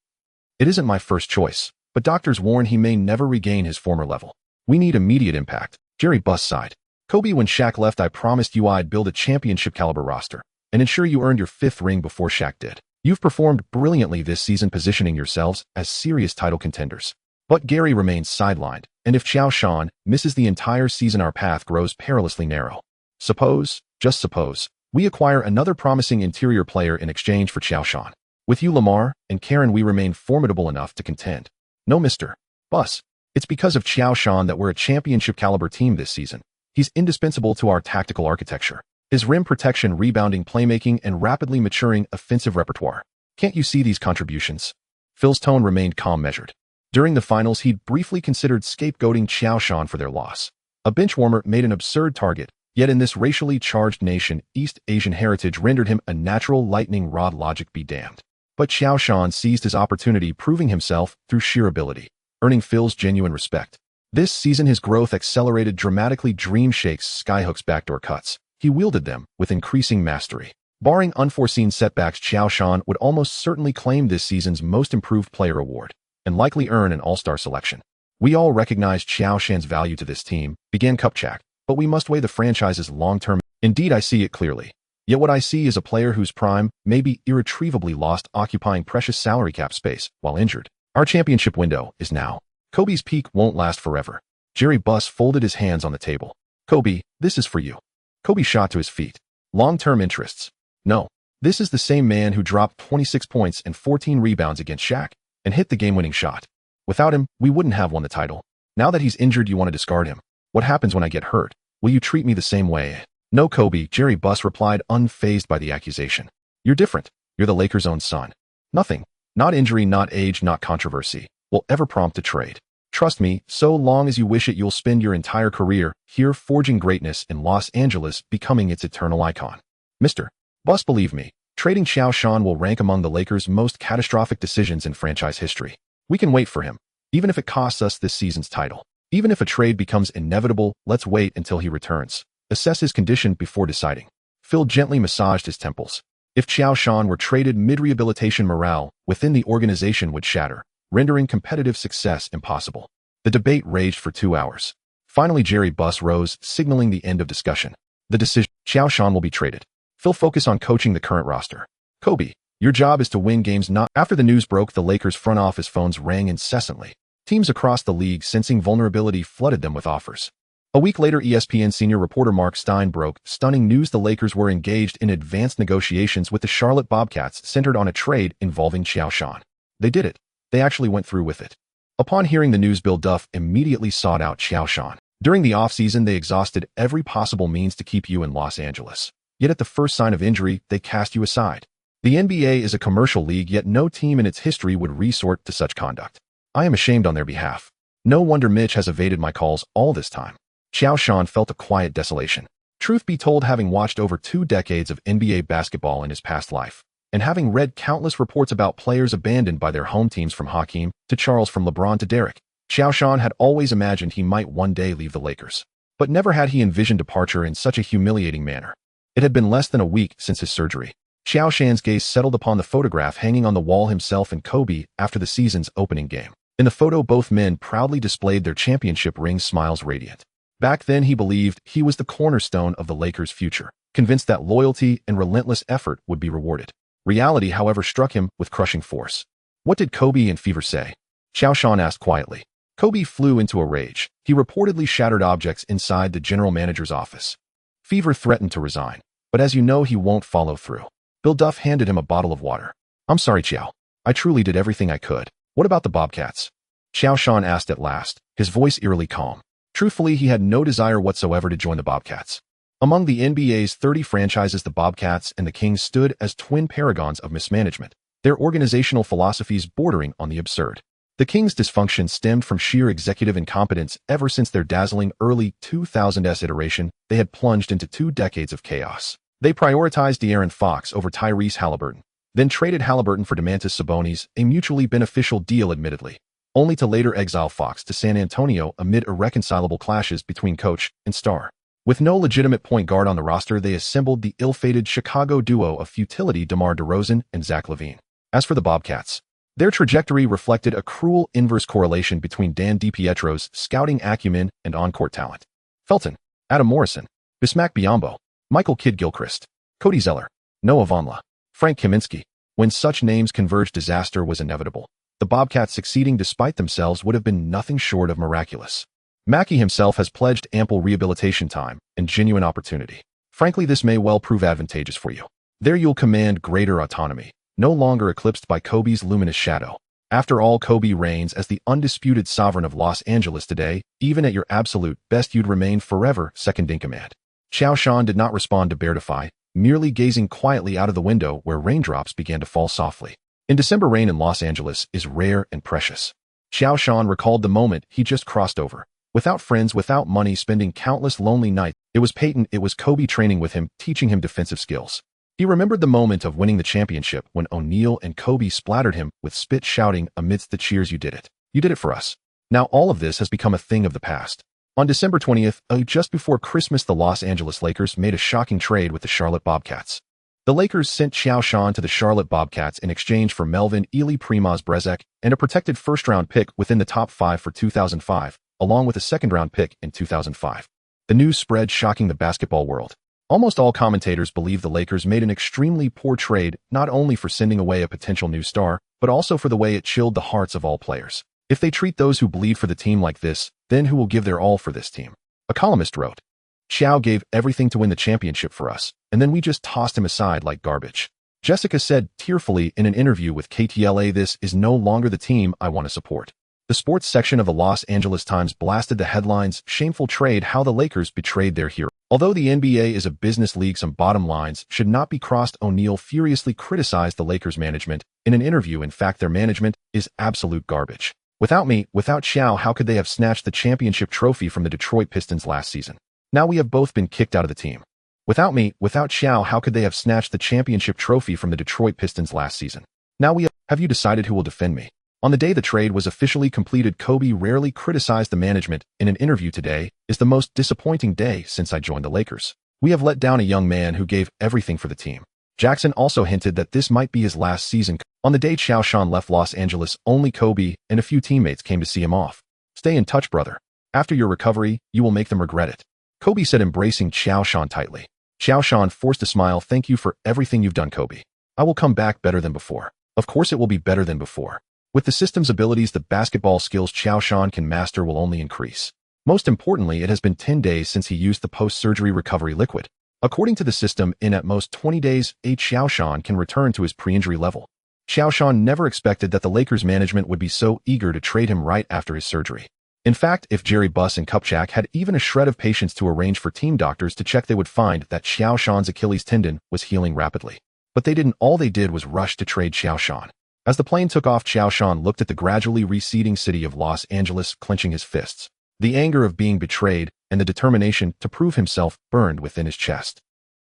It isn't my first choice, but doctors warn he may never regain his former level. We need immediate impact. Jerry Buss sighed. Kobe, when Shaq left, I promised you I'd build a championship-caliber roster and ensure you earned your 5th ring before Shaq did. You've performed brilliantly this season, positioning yourselves as serious title contenders. But Gary remains sidelined, and if Qiao Shan misses the entire season, our path grows perilously narrow. Suppose, just suppose, we acquire another promising interior player in exchange for Qiao Shan. With you, Lamar, and Karen, we remain formidable enough to contend. No, Mr. Buss. It's because of Qiao Shan that we're a championship-caliber team this season. He's indispensable to our tactical architecture. His rim protection, rebounding, playmaking, and rapidly maturing offensive repertoire. Can't you see these contributions? Phil's tone remained calm measured. During the finals, he'd briefly considered scapegoating Qiao Shan for their loss. A benchwarmer made an absurd target, yet in this racially charged nation, East Asian heritage rendered him a natural lightning rod. Logic be damned. But Qiao Shan seized his opportunity, proving himself through sheer ability, earning Phil's genuine respect. This season his growth accelerated dramatically. Dream shakes, skyhooks, backdoor cuts. He wielded them with increasing mastery. Barring unforeseen setbacks, Qiao Shan would almost certainly claim this season's Most Improved Player award, and likely earn an all-star selection. We all recognize Qiao Shan's value to this team, began Kupchak, but we must weigh the franchise's long-term. Indeed, I see it clearly. Yet what I see is a player whose prime may be irretrievably lost, occupying precious salary cap space while injured. Our championship window is now. Kobe's peak won't last forever. Jerry Buss folded his hands on the table. Kobe, this is for you. Kobe shot to his feet. Long-term interests. No. This is the same man who dropped 26 points and 14 rebounds against Shaq and hit the game-winning shot. Without him, we wouldn't have won the title. Now that he's injured, you want to discard him. What happens when I get hurt? Will you treat me the same way? No, Kobe, Jerry Buss replied, unfazed by the accusation. You're different. You're the Lakers' own son. Nothing, not injury, not age, not controversy, will ever prompt a trade. Trust me, so long as you wish it, you'll spend your entire career here forging greatness in Los Angeles, becoming its eternal icon. Mr. Buss, believe me, trading Qiao Shan will rank among the Lakers' most catastrophic decisions in franchise history. We can wait for him, even if it costs us this season's title. Even if a trade becomes inevitable, let's wait until he returns. Assess his condition before deciding. Phil gently massaged his temples. If Qiao Shan were traded mid-rehabilitation, morale within the organization would shatter, rendering competitive success impossible. The debate raged for 2 hours. Finally, Jerry Buss rose, signaling the end of discussion. The decision: Qiao Shan will be traded. Phil, focus on coaching the current roster. Kobe, your job is to win games, not. After the news broke, the Lakers' front office phones rang incessantly. Teams across the league, sensing vulnerability, flooded them with offers. A week later, ESPN senior reporter Mark Stein broke stunning news: the Lakers were engaged in advanced negotiations with the Charlotte Bobcats centered on a trade involving Qiao Shan. They did it. They actually went through with it. Upon hearing the news, Bill Duff immediately sought out Qiao Shan. During the offseason, they exhausted every possible means to keep you in Los Angeles. Yet at the first sign of injury, they cast you aside. The NBA is a commercial league, yet no team in its history would resort to such conduct. I am ashamed on their behalf. No wonder Mitch has evaded my calls all this time. Qiao Shan felt a quiet desolation. Truth be told, having watched over 2 decades of NBA basketball in his past life, and having read countless reports about players abandoned by their home teams, from Hakeem to Charles, from LeBron to Derek, Qiao Shan had always imagined he might one day leave the Lakers. But never had he envisioned departure in such a humiliating manner. It had been less than a week since his surgery. Qiao Shan's gaze settled upon the photograph hanging on the wall, himself and Kobe after the season's opening game. In the photo, both men proudly displayed their championship rings, smiles radiant. Back then, he believed he was the cornerstone of the Lakers' future, convinced that loyalty and relentless effort would be rewarded. Reality, however, struck him with crushing force. What did Kobe and Fever say? Qiao Shan asked quietly. Kobe flew into a rage. He reportedly shattered objects inside the general manager's office. Fever threatened to resign, but as you know, he won't follow through. Bill Duff handed him a bottle of water. I'm sorry, Qiao. I truly did everything I could. What about the Bobcats? Qiao Shan asked at last, his voice eerily calm. Truthfully, he had no desire whatsoever to join the Bobcats. Among the NBA's 30 franchises, the Bobcats and the Kings stood as twin paragons of mismanagement, their organizational philosophies bordering on the absurd. The Kings' dysfunction stemmed from sheer executive incompetence. Ever since their dazzling early 2000s iteration, they had plunged into 2 decades of chaos. They prioritized De'Aaron Fox over Tyrese Halliburton, then traded Halliburton for Domantas Sabonis, a mutually beneficial deal admittedly, only to later exile Fox to San Antonio amid irreconcilable clashes between coach and star. With no legitimate point guard on the roster, they assembled the ill-fated Chicago duo of futility, DeMar DeRozan and Zach LaVine. As for the Bobcats, their trajectory reflected a cruel inverse correlation between Dan DiPietro's scouting acumen and on-court talent. Felton, Adam Morrison, Bismack Biyombo, Michael Kidd-Gilchrist, Cody Zeller, Noah Vonleh, Frank Kaminsky. When such names converged, disaster was inevitable. The Bobcats succeeding despite themselves would have been nothing short of miraculous. Mackey himself has pledged ample rehabilitation time and genuine opportunity. Frankly, this may well prove advantageous for you. There you'll command greater autonomy, no longer eclipsed by Kobe's luminous shadow. After all, Kobe reigns as the undisputed sovereign of Los Angeles today. Even at your absolute best, you'd remain forever second in command. Qiao Shan did not respond to Bear Defy, merely gazing quietly out of the window where raindrops began to fall softly. In December, rain in Los Angeles is rare and precious. Qiao Shan recalled the moment he just crossed over. Without friends, without money, spending countless lonely nights, it was Peyton, it was Kobe training with him, teaching him defensive skills. He remembered the moment of winning the championship when O'Neal and Kobe splattered him with spit, shouting amidst the cheers, "You did it. You did it for us." Now all of this has become a thing of the past. On December 20th, just before Christmas, the Los Angeles Lakers made a shocking trade with the Charlotte Bobcats. The Lakers sent Qiao Shan to the Charlotte Bobcats in exchange for Melvin Ely Primoz Brezek and a protected first-round pick within the top 5 for 2005, along with a second-round pick in 2005. The news spread, shocking the basketball world. Almost all commentators believe the Lakers made an extremely poor trade, not only for sending away a potential new star, but also for the way it chilled the hearts of all players. If they treat those who bleed for the team like this, then who will give their all for this team? A columnist wrote, "Qiao gave everything to win the championship for us, and then we just tossed him aside like garbage." Jessica said tearfully in an interview with KTLA, "This is no longer the team I want to support." The sports section of the Los Angeles Times blasted the headlines, "Shameful trade, how the Lakers betrayed their hero." Although the NBA is a business league, some bottom lines should not be crossed. O'Neal furiously criticized the Lakers management in an interview. "In fact, their management is absolute garbage. Without me, without Qiao, how could they have snatched the championship trophy from the Detroit Pistons last season? Now we have both been kicked out of the team. Without me, without Qiao, how could they have snatched the championship trophy from the Detroit Pistons last season? Now have you decided who will defend me?" On the day the trade was officially completed, Kobe rarely criticized the management. In an interview, "Today is the most disappointing day since I joined the Lakers. We have let down a young man who gave everything for the team." Jackson also hinted that this might be his last season. On the day Qiao Shan left Los Angeles, only Kobe and a few teammates came to see him off. "Stay in touch, brother. After your recovery, you will make them regret it," Kobe said, embracing Qiao Shan tightly. Qiao Shan forced a smile. "Thank you for everything you've done, Kobe. I will come back better than before." Of course it will be better than before. With the system's abilities, the basketball skills Qiao Shan can master will only increase. Most importantly, it has been 10 days since he used the post-surgery recovery liquid. According to the system, in at most 20 days, Qiao Shan can return to his pre-injury level. Qiao Shan never expected that the Lakers management would be so eager to trade him right after his surgery. In fact, if Jerry Buss and Kupchak had even a shred of patience to arrange for team doctors to check, they would find that Qiao Shan's Achilles tendon was healing rapidly. But they didn't. All they did was rush to trade Qiao Shan. As the plane took off, Qiao Shan looked at the gradually receding city of Los Angeles, clenching his fists. The anger of being betrayed and the determination to prove himself burned within his chest.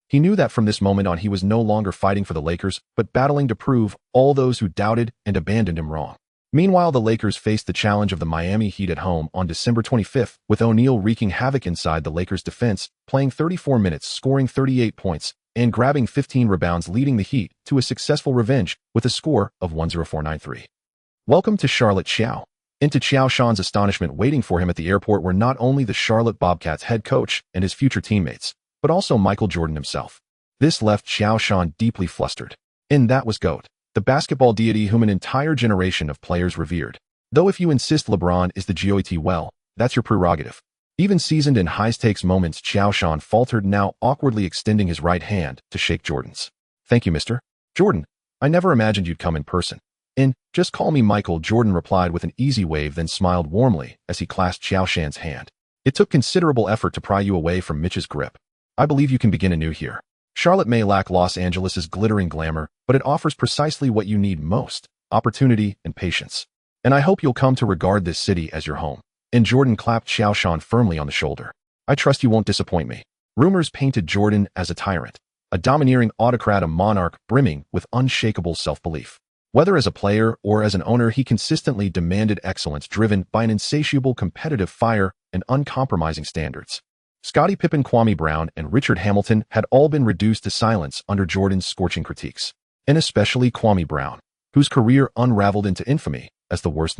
He knew that from this moment on he was no longer fighting for the Lakers, but battling to prove all those who doubted and abandoned him wrong. Meanwhile, the Lakers faced the challenge of the Miami Heat at home on December 25th, with O'Neal wreaking havoc inside the Lakers' defense, playing 34 minutes, scoring 38 points, and grabbing 15 rebounds, leading the Heat to a successful revenge with a score of 104-93. Welcome to Charlotte, Qiao. Into Qiao Shan's astonishment, waiting for him at the airport were not only the Charlotte Bobcats head coach and his future teammates, but also Michael Jordan himself. This left Qiao Shan deeply flustered. And that was GOAT, the basketball deity whom an entire generation of players revered. Though if you insist LeBron is the GOAT, well, that's your prerogative. Even seasoned in high-stakes moments, Qiao Shan faltered, now awkwardly extending his right hand to shake Jordan's. "Thank you, Mr. Jordan. I never imagined you'd come in person." "And just call me Michael," Jordan replied with an easy wave, then smiled warmly as he clasped Qiao Shan's hand. "It took considerable effort to pry you away from Mitch's grip. I believe you can begin anew here. Charlotte may lack Los Angeles' glittering glamour, but it offers precisely what you need most: opportunity and patience. And I hope you'll come to regard this city as your home." And Jordan clapped Qiao Shan firmly on the shoulder. "I trust you won't disappoint me." Rumors painted Jordan as a tyrant, a domineering autocrat, a monarch brimming with unshakable self-belief. Whether as a player or as an owner, he consistently demanded excellence, driven by an insatiable competitive fire and uncompromising standards. Scottie Pippen, Kwame Brown, and Richard Hamilton had all been reduced to silence under Jordan's scorching critiques, and especially Kwame Brown, whose career unraveled into infamy as the worst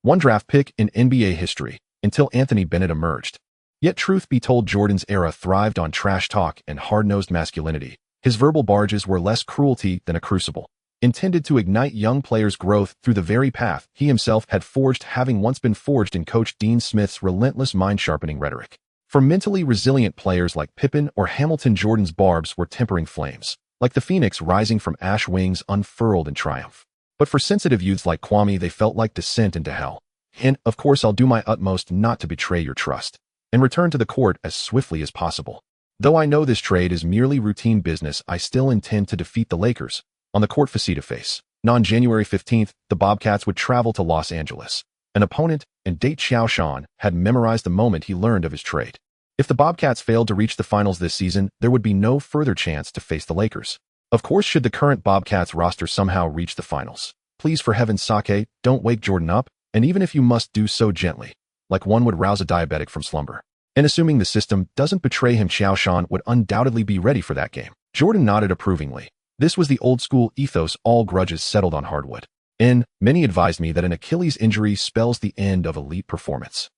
one draft pick in NBA history until Anthony Bennett emerged. Yet truth be told, Jordan's era thrived on trash talk and hard-nosed masculinity. His verbal barges were less cruelty than a crucible, intended to ignite young players' growth through the very path he himself had forged, having once been forged in Coach Dean Smith's relentless mind-sharpening rhetoric. For mentally resilient players like Pippen or Hamilton, Jordan's barbs were tempering flames, like the phoenix rising from ash, wings unfurled in triumph. But for sensitive youths like Kwame, they felt like descent into hell. And, of course, I'll do my utmost not to betray your trust, and return to the court as swiftly as possible. Though I know this trade is merely routine business, I still intend to defeat the Lakers on the court face to face. and on January 15th, the Bobcats would travel to Los Angeles. An opponent and date Qiao Shan had memorized the moment he learned of his trade. If the Bobcats failed to reach the finals this season, there would be no further chance to face the Lakers. Of course, should the current Bobcats roster somehow reach the finals, please for heaven's sake, don't wake Jordan up, and even if you must do so gently, like one would rouse a diabetic from slumber. And assuming the system doesn't betray him, Qiao Shan would undoubtedly be ready for that game. Jordan nodded approvingly. This was the old-school ethos, all grudges settled on hardwood. Many advised me that an Achilles injury spells the end of elite performance.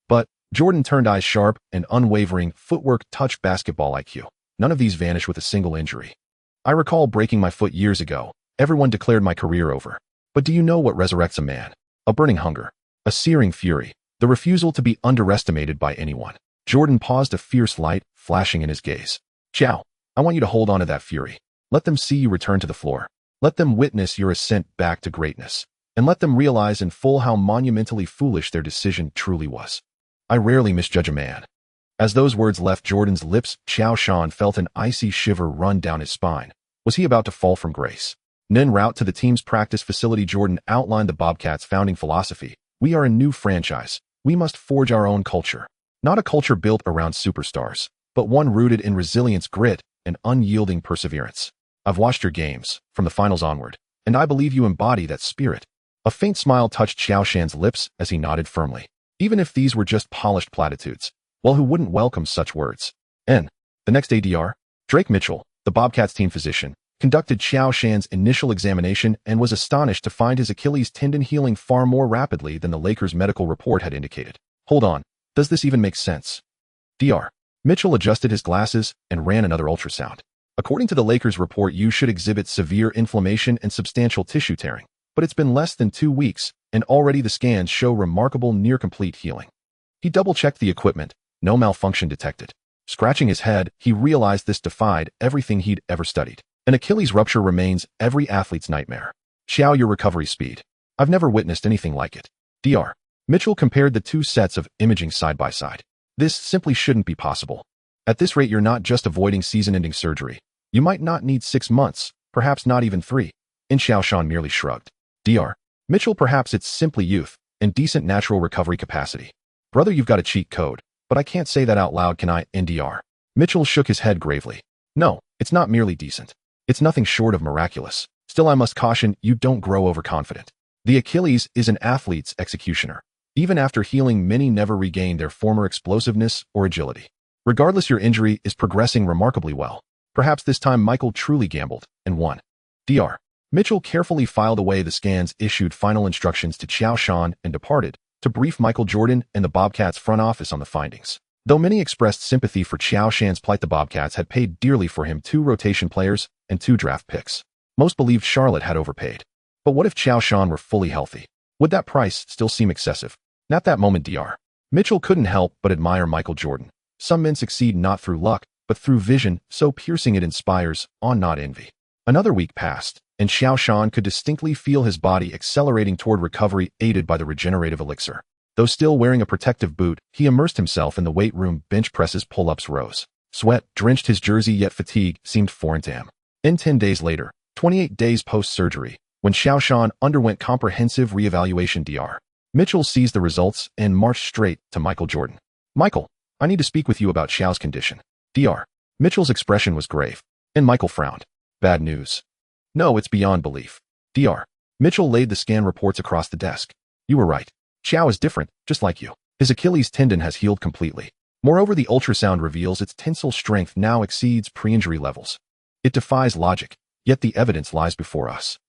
But Jordan turned eyes sharp and unwavering, footwork, touch, basketball IQ. None of these vanish with a single injury. I recall breaking my foot years ago. Everyone declared my career over. But do you know what resurrects a man? A burning hunger, a searing fury, the refusal to be underestimated by anyone. Jordan paused, a fierce light flashing in his gaze. Qiao, I want you to hold on to that fury. Let them see you return to the floor. Let them witness your ascent back to greatness. And let them realize in full how monumentally foolish their decision truly was. I rarely misjudge a man. As those words left Jordan's lips, Qiao Shan felt an icy shiver run down his spine. Was he about to fall from grace? En route to the team's practice facility, Jordan outlined the Bobcats' founding philosophy. We are a new franchise. We must forge our own culture. Not a culture built around superstars, but one rooted in resilience, grit, and unyielding perseverance. I've watched your games, from the finals onward, and I believe you embody that spirit. A faint smile touched Qiao Shan's lips as he nodded firmly. Even if these were just polished platitudes, well, who wouldn't welcome such words? The next day, Dr. Drake Mitchell, the Bobcats team physician, conducted Qiao Shan's initial examination and was astonished to find his Achilles tendon healing far more rapidly than the Lakers' medical report had indicated. Hold on, does this even make sense? Dr. Mitchell adjusted his glasses and ran another ultrasound. According to the Lakers' report, you should exhibit severe inflammation and substantial tissue tearing, but it's been less than 2 weeks, and already the scans show remarkable near-complete healing. He double-checked the equipment. No malfunction detected. Scratching his head, he realized this defied everything he'd ever studied. An Achilles rupture remains every athlete's nightmare. Qiao, your recovery speed. I've never witnessed anything like it. Dr. Mitchell compared the two sets of imaging side by side. This simply shouldn't be possible. At this rate, you're not just avoiding season-ending surgery. You might not need 6 months, perhaps not even 3. And Qiao Shan merely shrugged. Dr. Mitchell, perhaps it's simply youth and decent natural recovery capacity. Brother, you've got a cheat code. But I can't say that out loud, can I? Dr. Mitchell shook his head gravely. No, it's not merely decent. It's nothing short of miraculous. Still, I must caution, you don't grow overconfident. The Achilles is an athlete's executioner. Even after healing, many never regain their former explosiveness or agility. Regardless, your injury is progressing remarkably well. Perhaps this time Michael truly gambled and won. Dr. Mitchell carefully filed away the scans, issued final instructions to Qiao Shan, and departed to brief Michael Jordan and the Bobcats front office on the findings. Though many expressed sympathy for Qiao Shan's plight, the Bobcats had paid dearly for him, 2 rotation players and 2 draft picks. Most believed Charlotte had overpaid. But what if Qiao Shan were fully healthy? Would that price still seem excessive? At that moment, Dr. Mitchell couldn't help but admire Michael Jordan. Some men succeed not through luck, but through vision, so piercing it inspires awe, not envy. Another week passed, and Qiao Shan could distinctly feel his body accelerating toward recovery, aided by the regenerative elixir. Though still wearing a protective boot, he immersed himself in the weight room. Bench presses, pull-ups rose. Sweat drenched his jersey, yet fatigue seemed foreign to him. 10 days later, 28 days post-surgery, when Qiao Shan underwent comprehensive reevaluation, Dr. Mitchell seized the results and marched straight to Michael Jordan. Michael, I need to speak with you about Qiao's condition. Dr. Mitchell's expression was grave, and Michael frowned. Bad news. No, it's beyond belief. Dr. Mitchell laid the scan reports across the desk. You were right. Qiao is different, just like you. His Achilles tendon has healed completely. Moreover, the ultrasound reveals its tensile strength now exceeds pre-injury levels. It defies logic, yet the evidence lies before us.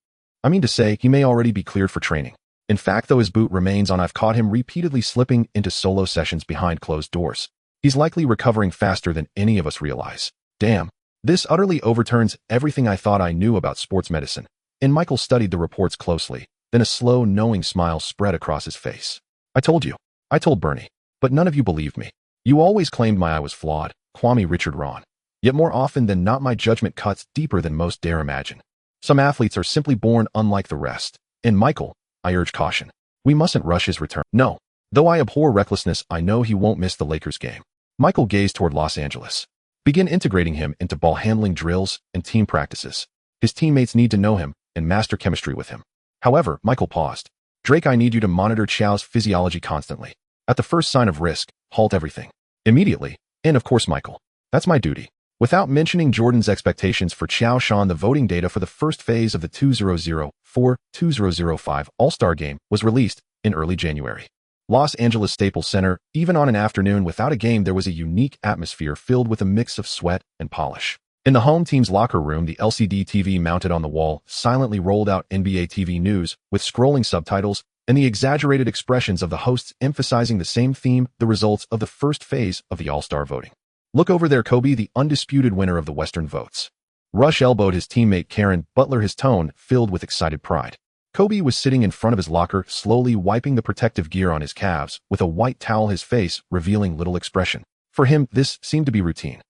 I mean to say, he may already be cleared for training. In fact, though his boot remains on, I've caught him repeatedly slipping into solo sessions behind closed doors. He's likely recovering faster than any of us realize. Damn. This utterly overturns everything I thought I knew about sports medicine. And Michael studied the reports closely. Then a slow, knowing smile spread across his face. I told you. I told Bernie. But none of you believed me. You always claimed my eye was flawed. Kwame Richard Ron. Yet more often than not, my judgment cuts deeper than most dare imagine. Some athletes are simply born unlike the rest. And Michael, I urge caution. We mustn't rush his return. No. Though I abhor recklessness, I know he won't miss the Lakers game. Michael gazed toward Los Angeles. Begin integrating him into ball handling drills and team practices. His teammates need to know him, and master chemistry with him. However, Michael paused. Drake, I need you to monitor Qiao's physiology constantly. At the first sign of risk, halt everything. Immediately. And of course, Michael. That's my duty. Without mentioning Jordan's expectations for Qiao Shan, the voting data for the first phase of the 2004-2005 All-Star Game was released in early January. Los Angeles Staples Center, even on an afternoon without a game, there was a unique atmosphere filled with a mix of sweat and polish. In the home team's locker room, the LCD TV mounted on the wall silently rolled out NBA TV news with scrolling subtitles and the exaggerated expressions of the hosts emphasizing the same theme, the results of the first phase of the All-Star voting. Look over there, Kobe, the undisputed winner of the Western votes. Rush elbowed his teammate Karen Butler, his tone filled with excited pride. Kobe was sitting in front of his locker, slowly wiping the protective gear on his calves with a white towel, his face revealing little expression. For him, this seemed to be routine.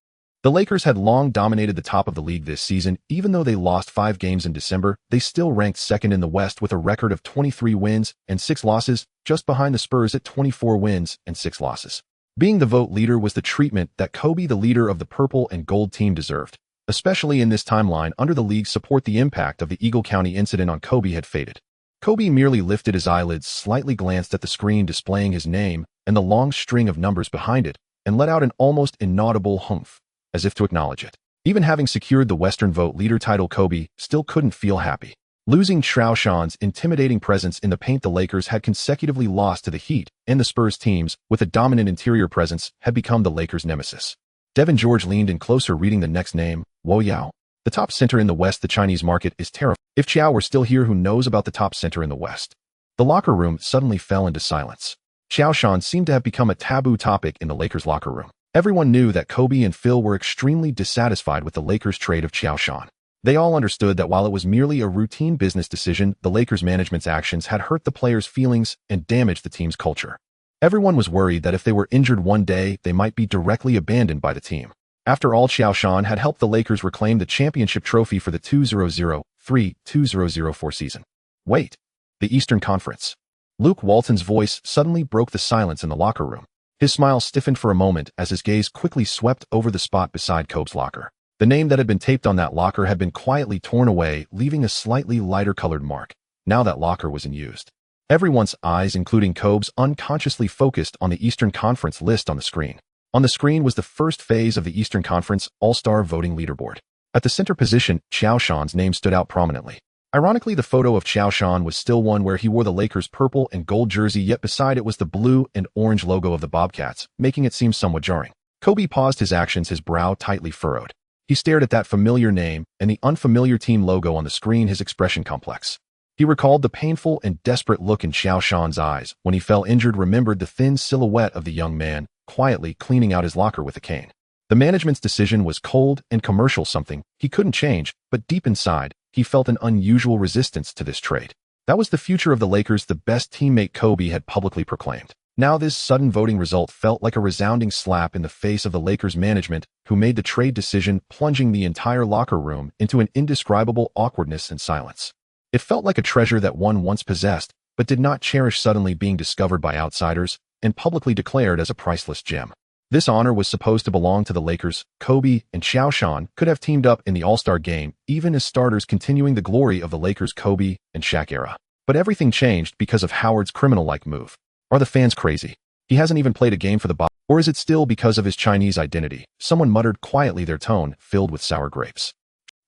The Lakers had long dominated the top of the league this season. Even though they lost 5 games in December, they still ranked second in the West with a record of 23 wins and 6 losses, just behind the Spurs at 24 wins and 6 losses. Being the vote leader was the treatment that Kobe, the leader of the purple and gold team, deserved. Especially in this timeline under the league's support, the impact of the Eagle County incident on Kobe had faded. Kobe merely lifted his eyelids, slightly glanced at the screen displaying his name and the long string of numbers behind it, and let out an almost inaudible humph, as if to acknowledge it. Even having secured the Western vote leader title, Kobe still couldn't feel happy. Losing Qiao Shan's intimidating presence in the paint, the Lakers had consecutively lost to the Heat, and the Spurs teams, with a dominant interior presence, had become the Lakers' nemesis. Devin George leaned in closer, reading the next name, Wo Yao. The top center in the West. The Chinese market is terrified. If Qiao were still here, who knows about the top center in the West? The locker room suddenly fell into silence. Qiao Shan seemed to have become a taboo topic in the Lakers' locker room. Everyone knew that Kobe and Phil were extremely dissatisfied with the Lakers' trade of Qiao Shan. They all understood that while it was merely a routine business decision, the Lakers' management's actions had hurt the players' feelings and damaged the team's culture. Everyone was worried that if they were injured one day, they might be directly abandoned by the team. After all, Qiao Shan had helped the Lakers reclaim the championship trophy for the 2003-2004 season. Wait. The Eastern Conference. Luke Walton's voice suddenly broke the silence in the locker room. His smile stiffened for a moment as his gaze quickly swept over the spot beside Kobe's locker. The name that had been taped on that locker had been quietly torn away, leaving a slightly lighter-colored mark. Now that locker was unused. Everyone's eyes, including Kobe's, unconsciously focused on the Eastern Conference list on the screen. On the screen was the first phase of the Eastern Conference All-Star voting leaderboard. At the center position, Qiao Shan's name stood out prominently. Ironically, the photo of Qiao Shan was still one where he wore the Lakers' purple and gold jersey, yet beside it was the blue and orange logo of the Bobcats, making it seem somewhat jarring. Kobe paused his actions, his brow tightly furrowed. He stared at that familiar name and the unfamiliar team logo on the screen, his expression complex. He recalled the painful and desperate look in Qiao Shan's eyes when he fell injured, remembered the thin silhouette of the young man quietly cleaning out his locker with a cane. The management's decision was cold and commercial, something he couldn't change, but deep inside, he felt an unusual resistance to this trade. That was the future of the Lakers, the best teammate Kobe had publicly proclaimed. Now this sudden voting result felt like a resounding slap in the face of the Lakers management, who made the trade decision, plunging the entire locker room into an indescribable awkwardness and silence. It felt like a treasure that one once possessed, but did not cherish, suddenly being discovered by outsiders and publicly declared as a priceless gem. This honor was supposed to belong to the Lakers. Kobe and Qiao Shan could have teamed up in the All-Star game, even as starters, continuing the glory of the Lakers' Kobe and Shaq era. But everything changed because of Howard's criminal-like move. Are the fans crazy? He hasn't even played a game for the Bob. Or is it still because of his Chinese identity? Someone muttered quietly, their tone filled with sour grapes.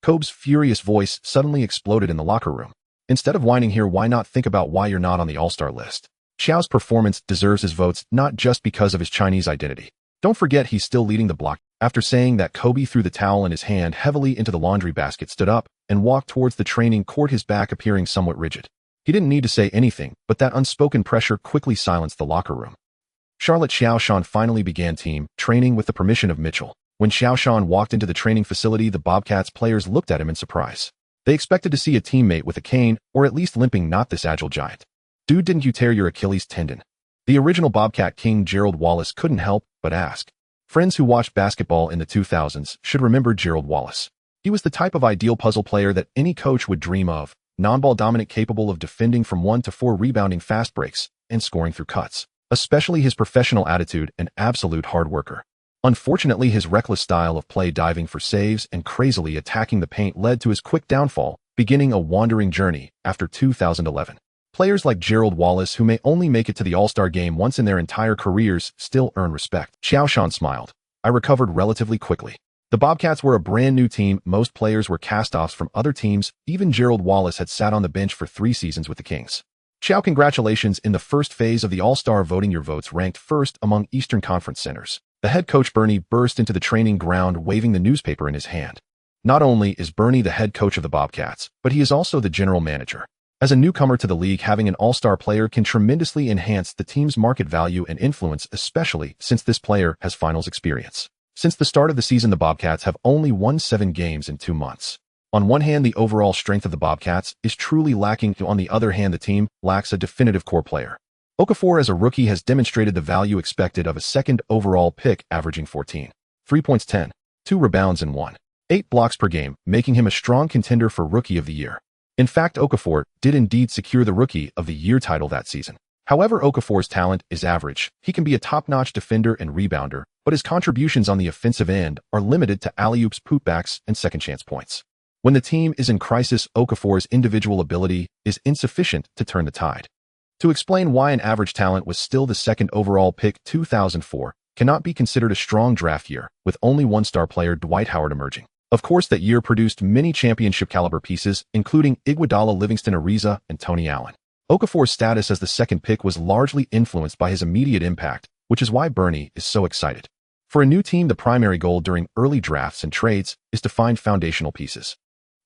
Kobe's furious voice suddenly exploded in the locker room. Instead of whining here, why not think about why you're not on the All-Star list? Qiao's performance deserves his votes, not just because of his Chinese identity. Don't forget he's still leading the block. After saying that, Kobe threw the towel in his hand heavily into the laundry basket, stood up, and walked towards the training court, his back appearing somewhat rigid. He didn't need to say anything, but that unspoken pressure quickly silenced the locker room. Charlotte Qiao Shan finally began team training with the permission of Mitchell. When Qiao Shan walked into the training facility, the Bobcats players looked at him in surprise. They expected to see a teammate with a cane, or at least limping, not this agile giant. Dude, didn't you tear your Achilles tendon? The original Bobcat king Gerald Wallace couldn't help but ask. Friends who watched basketball in the 2000s should remember Gerald Wallace. He was the type of ideal puzzle player that any coach would dream of, non-ball dominant, capable of defending from 1 to 4, rebounding fast breaks, and scoring through cuts. Especially his professional attitude, an absolute hard worker. Unfortunately, his reckless style of play, diving for saves and crazily attacking the paint, led to his quick downfall beginning a wandering journey after 2011. Players like Gerald Wallace, who may only make it to the All-Star game once in their entire careers, still earn respect. Qiao Shan smiled. I recovered relatively quickly. The Bobcats were a brand new team. Most players were cast-offs from other teams. Even Gerald Wallace had sat on the bench for 3 seasons with the Kings. Qiao, congratulations. In the first phase of the All-Star voting, your votes ranked first among Eastern Conference centers. The head coach Bernie burst into the training ground waving the newspaper in his hand. Not only is Bernie the head coach of the Bobcats, but he is also the general manager. As a newcomer to the league, having an all-star player can tremendously enhance the team's market value and influence, especially since this player has finals experience. Since the start of the season, the Bobcats have only won 7 games in 2 months. On one hand, the overall strength of the Bobcats is truly lacking. On the other hand, the team lacks a definitive core player. Okafor as a rookie has demonstrated the value expected of a second overall pick, averaging 14.3 points, 10.2 rebounds and 1.8 blocks per game, making him a strong contender for Rookie of the Year. In fact, Okafor did indeed secure the Rookie of the Year title that season. However, Okafor's talent is average. He can be a top-notch defender and rebounder, but his contributions on the offensive end are limited to alley-oops, putbacks, and second-chance points. When the team is in crisis, Okafor's individual ability is insufficient to turn the tide. To explain why an average talent was still the second overall pick 2004 cannot be considered a strong draft year, with only one star player, Dwight Howard, emerging. Of course, that year produced many championship-caliber pieces, including Iguodala, Livingston, Ariza, and Tony Allen. Okafor's status as the second pick was largely influenced by his immediate impact, which is why Bernie is so excited. For a new team, the primary goal during early drafts and trades is to find foundational pieces.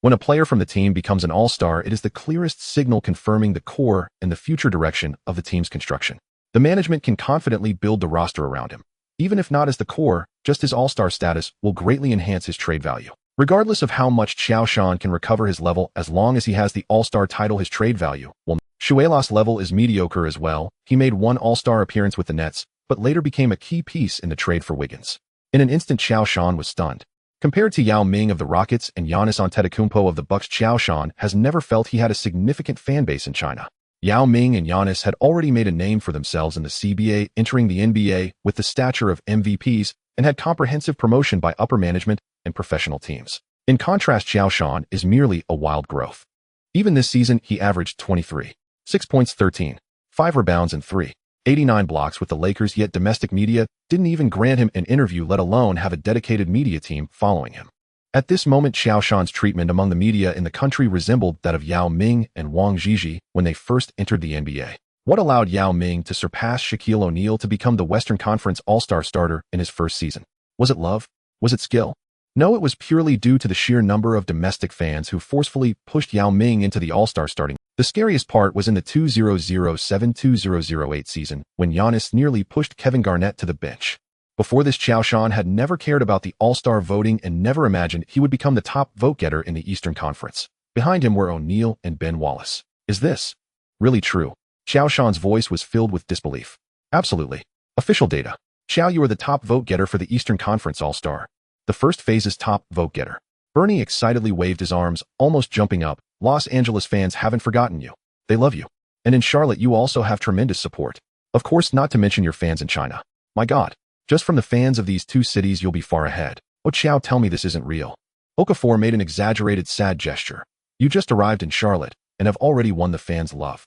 When a player from the team becomes an all-star, it is the clearest signal confirming the core and the future direction of the team's construction. The management can confidently build the roster around him. Even if not as the core, just his all-star status will greatly enhance his trade value. Regardless of how much Qiao Shan can recover his level, as long as he has the all-star title, his trade value will. Shuelas' level is mediocre as well. He made one all-star appearance with the Nets, but later became a key piece in the trade for Wiggins. In an instant, Qiao Shan was stunned. Compared to Yao Ming of the Rockets and Giannis Antetokounmpo of the Bucks, Qiao Shan has never felt he had a significant fan base in China. Yao Ming and Giannis had already made a name for themselves in the CBA, entering the NBA with the stature of MVPs, and had comprehensive promotion by upper management and professional teams. In contrast, Qiao Shan is merely a wild growth. Even this season, he averaged 23.6 points, 13.5 rebounds, and 3.89 blocks with the Lakers, yet domestic media didn't even grant him an interview, let alone have a dedicated media team following him. At this moment, Qiao Shan's treatment among the media in the country resembled that of Yao Ming and Wang Zhizhi when they first entered the NBA. What allowed Yao Ming to surpass Shaquille O'Neal to become the Western Conference All-Star starter in his first season? Was it love? Was it skill? No, it was purely due to the sheer number of domestic fans who forcefully pushed Yao Ming into the All-Star starting. The scariest part was in the 2007-2008 season, when Giannis nearly pushed Kevin Garnett to the bench. Before this, Qiao Shan had never cared about the All-Star voting and never imagined he would become the top vote-getter in the Eastern Conference. Behind him were O'Neal and Ben Wallace. Is this really true? Qiao Shan's voice was filled with disbelief. Absolutely. Official data. Qiao, you are the top vote-getter for the Eastern Conference All-Star. The first phase's top vote-getter. Bernie excitedly waved his arms, almost jumping up. Los Angeles fans haven't forgotten you. They love you. And in Charlotte, you also have tremendous support. Of course, not to mention your fans in China. My God. Just from the fans of these 2 cities, you'll be far ahead. Oh, Qiao, tell me this isn't real. Okafor made an exaggerated, sad gesture. You just arrived in Charlotte and have already won the fans' love.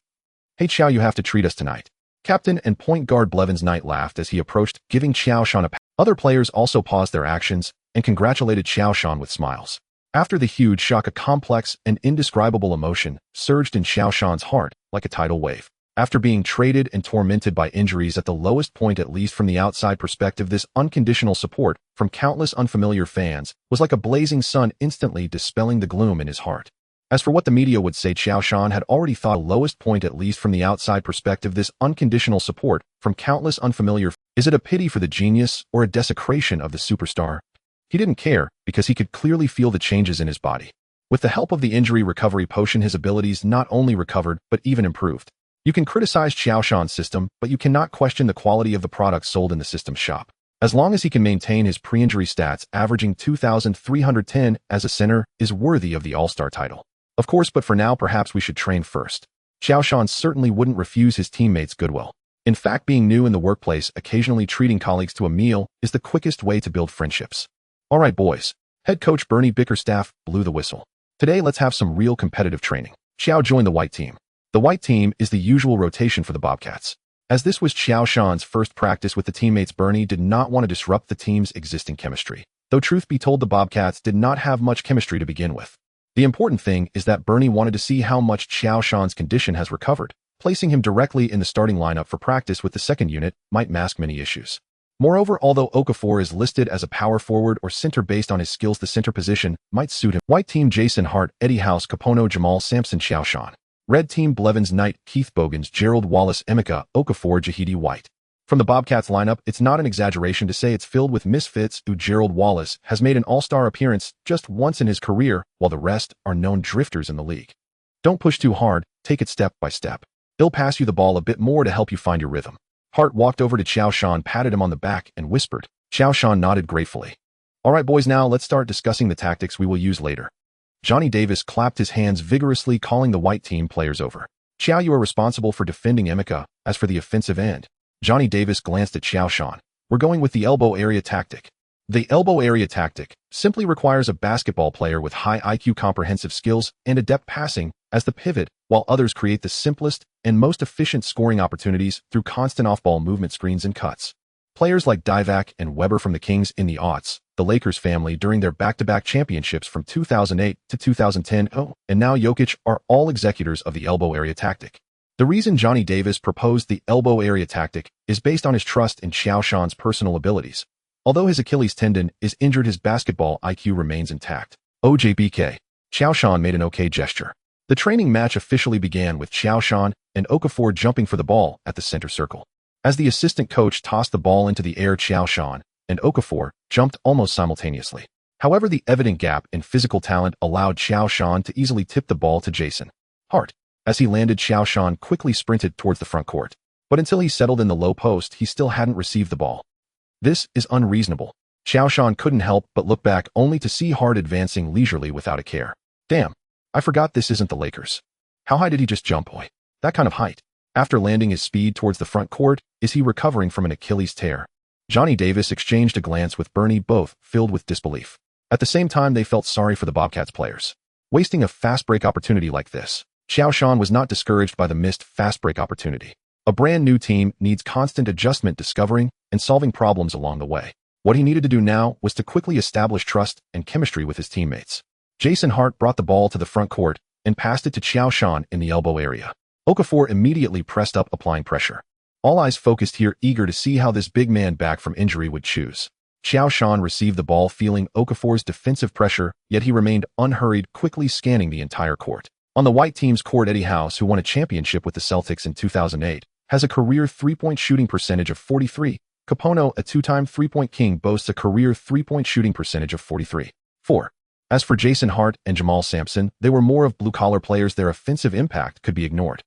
Hey, Qiao, you have to treat us tonight. Captain and point guard Blevins Knight laughed as he approached, giving Qiao Shan a pat. Other players also paused their actions and congratulated Qiao Shan with smiles. After the huge shock, a complex and indescribable emotion surged in Qiao Shan's heart like a tidal wave. After being traded and tormented by injuries at the lowest point, at least from the outside perspective, this unconditional support from countless unfamiliar fans was like a blazing sun, instantly dispelling the gloom in his heart. As for what the media would say, Qiao Shan had already thought a lowest point, at least from the outside perspective, this unconditional support from countless unfamiliar. Is it a pity for the genius or a desecration of the superstar? He didn't care because he could clearly feel the changes in his body. With the help of the injury recovery potion, his abilities not only recovered but even improved. You can criticize Qiao Shan's system, but you cannot question the quality of the products sold in the system's shop. As long as he can maintain his pre-injury stats, averaging 2,310 as a center is worthy of the All-Star title. Of course, but for now, perhaps we should train first. Qiao Shan certainly wouldn't refuse his teammates' goodwill. In fact, being new in the workplace, occasionally treating colleagues to a meal is the quickest way to build friendships. All right, boys. Head coach Bernie Bickerstaff blew the whistle. Today, let's have some real competitive training. Qiao joined the white team. The white team is the usual rotation for the Bobcats. As this was Qiao Shan's first practice with the teammates, Bernie did not want to disrupt the team's existing chemistry. Though truth be told, the Bobcats did not have much chemistry to begin with. The important thing is that Bernie wanted to see how much Qiao Shan's condition has recovered. Placing him directly in the starting lineup for practice with the second unit might mask many issues. Moreover, although Okafor is listed as a power forward or center based on his skills, the center position might suit him. White team: Jason Hart, Eddie House, Kapono, Jamal Sampson, Qiao Shan. Red team: Blevins, Knight, Keith Bogans, Gerald Wallace, Emeka, Okafor, Jahidi White. From the Bobcats lineup, it's not an exaggeration to say it's filled with misfits who Gerald Wallace has made an all-star appearance just once in his career, while the rest are known drifters in the league. Don't push too hard, take it step by step. He'll pass you the ball a bit more to help you find your rhythm. Hart walked over to Qiao Shan, patted him on the back, and whispered. Qiao Shan nodded gratefully. All right, boys, now let's start discussing the tactics we will use later. Johnny Davis clapped his hands vigorously, calling the white team players over. Qiao, you are responsible for defending Emeka. As for the offensive end, Johnny Davis glanced at Qiao Shan. We're going with the elbow area tactic. The elbow area tactic simply requires a basketball player with high IQ, comprehensive skills, and adept passing as the pivot, while others create the simplest and most efficient scoring opportunities through constant off-ball movement, screens, and cuts. Players like Divac and Weber from the Kings in the aughts, the Lakers family during their back-to-back championships from 2008 to 2010, and now Jokic are all executors of the elbow area tactic. The reason Johnny Davis proposed the elbow area tactic is based on his trust in Qiao Shan's personal abilities. Although his Achilles tendon is injured, his basketball IQ remains intact. OJBK. Qiao Shan made an okay gesture. The training match officially began with Qiao Shan and Okafor jumping for the ball at the center circle. As the assistant coach tossed the ball into the air, Qiao Shan and Okafor jumped almost simultaneously. However, the evident gap in physical talent allowed Qiao Shan to easily tip the ball to Jason Hart. As he landed, Qiao Shan quickly sprinted towards the front court. But until he settled in the low post, he still hadn't received the ball. This is unreasonable. Qiao Shan couldn't help but look back, only to see Hart advancing leisurely without a care. Damn, I forgot this isn't the Lakers. How high did he just jump, boy? That kind of height. After landing his speed towards the front court, is he recovering from an Achilles tear? Johnny Davis exchanged a glance with Bernie, both filled with disbelief. At the same time, they felt sorry for the Bobcats players. Wasting a fast break opportunity like this. Qiao Shan was not discouraged by the missed fast break opportunity. A brand new team needs constant adjustment, discovering and solving problems along the way. What he needed to do now was to quickly establish trust and chemistry with his teammates. Jason Hart brought the ball to the front court and passed it to Qiao Shan in the elbow area. Okafor immediately pressed up, applying pressure. All eyes focused here, eager to see how this big man back from injury would choose. Qiao Shan received the ball, feeling Okafor's defensive pressure, yet he remained unhurried, quickly scanning the entire court. On the white team's court, Eddie House, who won a championship with the Celtics in 2008, has a career three-point shooting percentage of 43. Kapono, a two-time three-point king, boasts a career three-point shooting percentage of 43.4. As for Jason Hart and Jamal Sampson, they were more of blue-collar players. Their offensive impact could be ignored.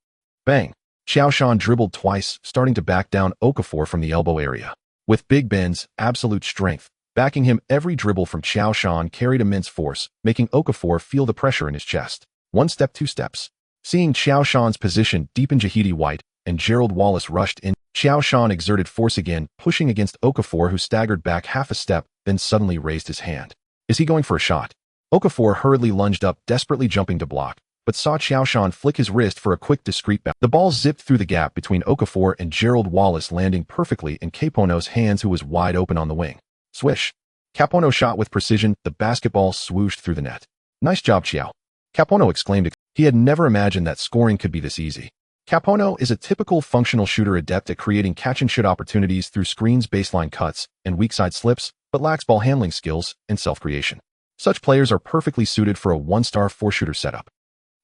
Bang! Qiao Shan dribbled twice, starting to back down Okafor from the elbow area. With Big Ben's absolute strength backing him, every dribble from Qiao Shan carried immense force, making Okafor feel the pressure in his chest. One step, two steps. Seeing Qiao Shan's position deepen, Jahidi White and Gerald Wallace rushed in. Qiao Shan exerted force again, pushing against Okafor, who staggered back half a step, then suddenly raised his hand. Is he going for a shot? Okafor hurriedly lunged up, desperately jumping to block, but saw Qiao Shan flick his wrist for a quick, discreet bounce. The ball zipped through the gap between Okafor and Gerald Wallace, landing perfectly in Kapono's hands, who was wide open on the wing. Swish! Kapono shot with precision. The basketball swooshed through the net. Nice job, Qiao! Kapono exclaimed. He had never imagined that scoring could be this easy. Kapono is a typical functional shooter, adept at creating catch-and-shoot opportunities through screens, baseline cuts, and weak-side slips, but lacks ball handling skills and self-creation. Such players are perfectly suited for a one-star four-shooter setup.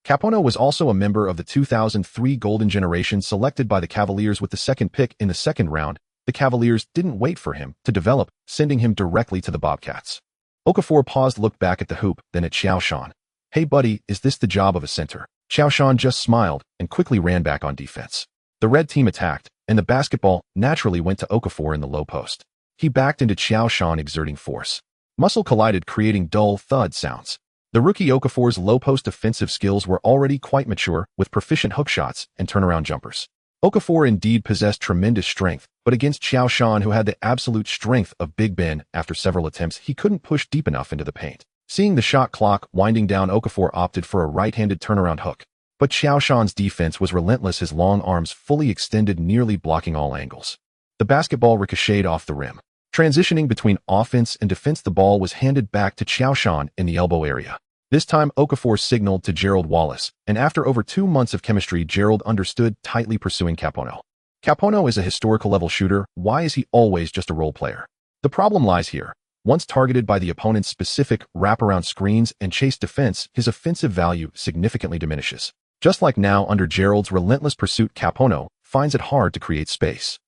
Kapono was also a member of the 2003 Golden Generation, selected by the Cavaliers with the second pick in the second round. The Cavaliers didn't wait for him to develop, sending him directly to the Bobcats. Okafor paused, looked back at the hoop, then at Qiao Shan. Hey buddy, is this the job of a center? Qiao Shan just smiled and quickly ran back on defense. The red team attacked, and the basketball naturally went to Okafor in the low post. He backed into Qiao Shan, exerting force. Muscle collided, creating dull thud sounds. The rookie Okafor's low post offensive skills were already quite mature, with proficient hook shots and turnaround jumpers. Okafor indeed possessed tremendous strength, but against Qiao Shan, who had the absolute strength of Big Ben, after several attempts, he couldn't push deep enough into the paint. Seeing the shot clock winding down, Okafor opted for a right-handed turnaround hook. But Qiao Shan's defense was relentless, his long arms fully extended, nearly blocking all angles. The basketball ricocheted off the rim. Transitioning between offense and defense, the ball was handed back to Qiao Shan in the elbow area. This time, Okafor signaled to Gerald Wallace, and after over 2 months of chemistry, Gerald understood, tightly pursuing Capono. Capono is a historical-level shooter. Why is he always just a role player? The problem lies here. Once targeted by the opponent's specific wraparound screens and chase defense, his offensive value significantly diminishes. Just like now, under Gerald's relentless pursuit, Capono finds it hard to create space.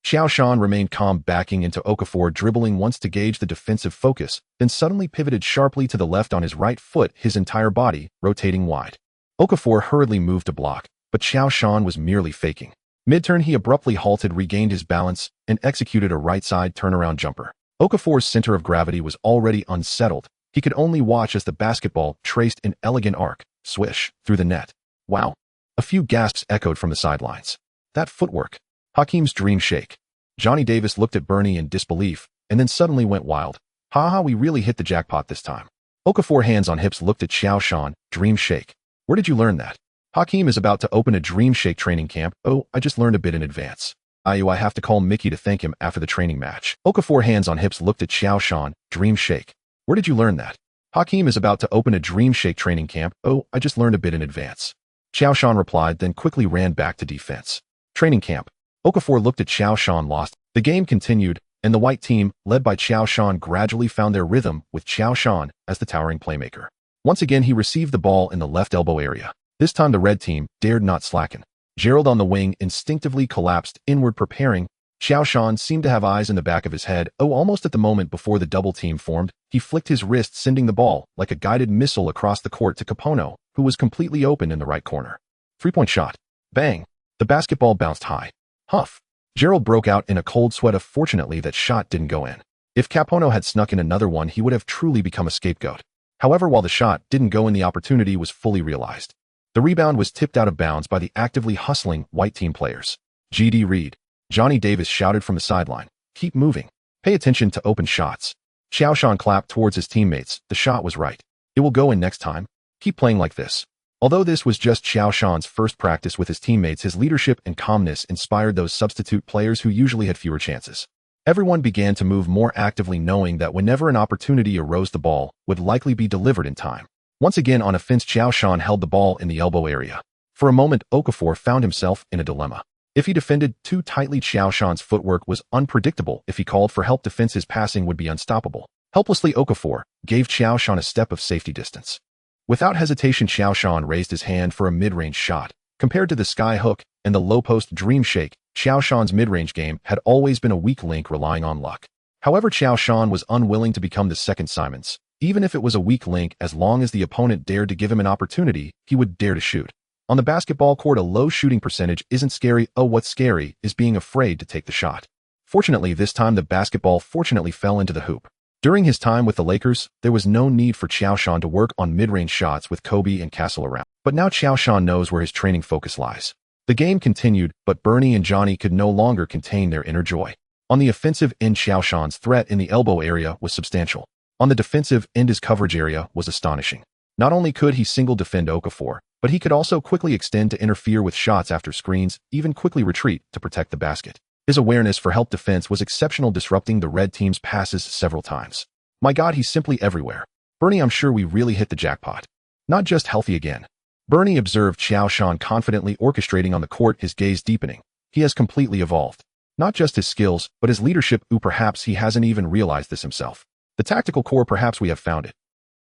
Qiao Shan remained calm, backing into Okafor, dribbling once to gauge the defensive focus, then suddenly pivoted sharply to the left on his right foot, his entire body rotating wide. Okafor hurriedly moved to block, but Qiao Shan was merely faking. Mid-turn, he abruptly halted, regained his balance, and executed a right-side turnaround jumper. Okafor's center of gravity was already unsettled. He could only watch as the basketball traced an elegant arc, swish, through the net. Wow. A few gasps echoed from the sidelines. That footwork. Hakeem's dream shake. Johnny Davis looked at Bernie in disbelief, and then suddenly went wild. Haha, we really hit the jackpot this time. Okafor, hands on hips, looked at Qiao Shan. Dream shake. Where did you learn that? Hakeem is about to open a dream shake training camp. Oh, I just learned a bit in advance. I have to call Mickey to thank him after the training match. Okafor, hands on hips, looked at Qiao Shan. Dream shake. Where did you learn that? Hakeem is about to open a dream shake training camp. Oh, I just learned a bit in advance. Qiao Shan replied, then quickly ran back to defense. Training camp. Okafor looked at Qiao Shan, lost. The game continued, and the white team, led by Qiao Shan, gradually found their rhythm, with Qiao Shan as the towering playmaker. Once again, he received the ball in the left elbow area. This time the red team dared not slacken. Gerald on the wing instinctively collapsed inward, preparing. Qiao Shan seemed to have eyes in the back of his head. Almost at the moment before the double team formed, he flicked his wrist, sending the ball like a guided missile across the court to Capono, who was completely open in the right corner. 3-point shot. Bang. The basketball bounced high. Huff. Gerald broke out in a cold sweat. Fortunately, that shot didn't go in. If Capono had snuck in another one, he would have truly become a scapegoat. However, while the shot didn't go in, the opportunity was fully realized. The rebound was tipped out of bounds by the actively hustling white team players. GD Reed. Johnny Davis shouted from the sideline. Keep moving. Pay attention to open shots. Qiao Shan clapped towards his teammates. The shot was right. It will go in next time. Keep playing like this. Although this was just Qiao Shan's first practice with his teammates, his leadership and calmness inspired those substitute players who usually had fewer chances. Everyone began to move more actively, knowing that whenever an opportunity arose, the ball would likely be delivered in time. Once again on offense, Qiao Shan held the ball in the elbow area. For a moment, Okafor found himself in a dilemma. If he defended too tightly, Qiao Shan's footwork was unpredictable. If he called for help defense, his passing would be unstoppable. Helplessly, Okafor gave Qiao Shan a step of safety distance. Without hesitation, Qiao Shan raised his hand for a mid-range shot. Compared to the sky hook and the low-post dream shake, Qiao Shan's mid-range game had always been a weak link, relying on luck. However, Qiao Shan was unwilling to become the second Simons. Even if it was a weak link, as long as the opponent dared to give him an opportunity, he would dare to shoot. On the basketball court, a low shooting percentage isn't scary. What's scary is being afraid to take the shot. Fortunately, this time the basketball fell into the hoop. During his time with the Lakers, there was no need for Qiao Shan to work on mid-range shots with Kobe and Castle around. But now Qiao Shan knows where his training focus lies. The game continued, but Bernie and Johnny could no longer contain their inner joy. On the offensive end, Qiao Shan's threat in the elbow area was substantial. On the defensive end, his coverage area was astonishing. Not only could he single defend Okafor, but he could also quickly extend to interfere with shots after screens, even quickly retreat to protect the basket. His awareness for help defense was exceptional, disrupting the red team's passes several times. My God, he's simply everywhere. Bernie, I'm sure we really hit the jackpot. Not just healthy again. Bernie observed Qiao Shan confidently orchestrating on the court, his gaze deepening. He has completely evolved. Not just his skills, but his leadership. Perhaps he hasn't even realized this himself. The tactical core, perhaps we have found it.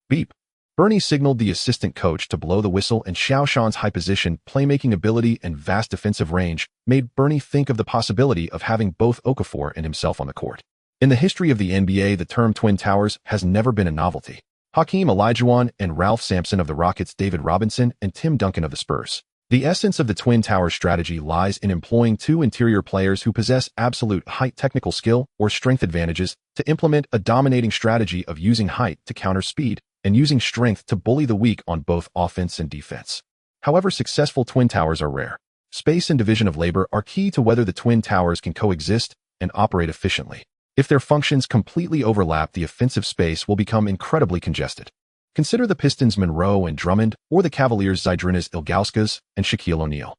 Beep. Bernie signaled the assistant coach to blow the whistle, and Qiao Shan's high position, playmaking ability, and vast defensive range made Bernie think of the possibility of having both Okafor and himself on the court. In the history of the NBA, the term Twin Towers has never been a novelty. Hakeem Olajuwon and Ralph Sampson of the Rockets, David Robinson and Tim Duncan of the Spurs. The essence of the Twin Towers strategy lies in employing two interior players who possess absolute height, technical skill, or strength advantages to implement a dominating strategy of using height to counter speed and using strength to bully the weak on both offense and defense. However, successful Twin Towers are rare. Space and division of labor are key to whether the Twin Towers can coexist and operate efficiently. If their functions completely overlap, the offensive space will become incredibly congested. Consider the Pistons Monroe and Drummond, or the Cavaliers Zydrunas Ilgauskas and Shaquille O'Neal.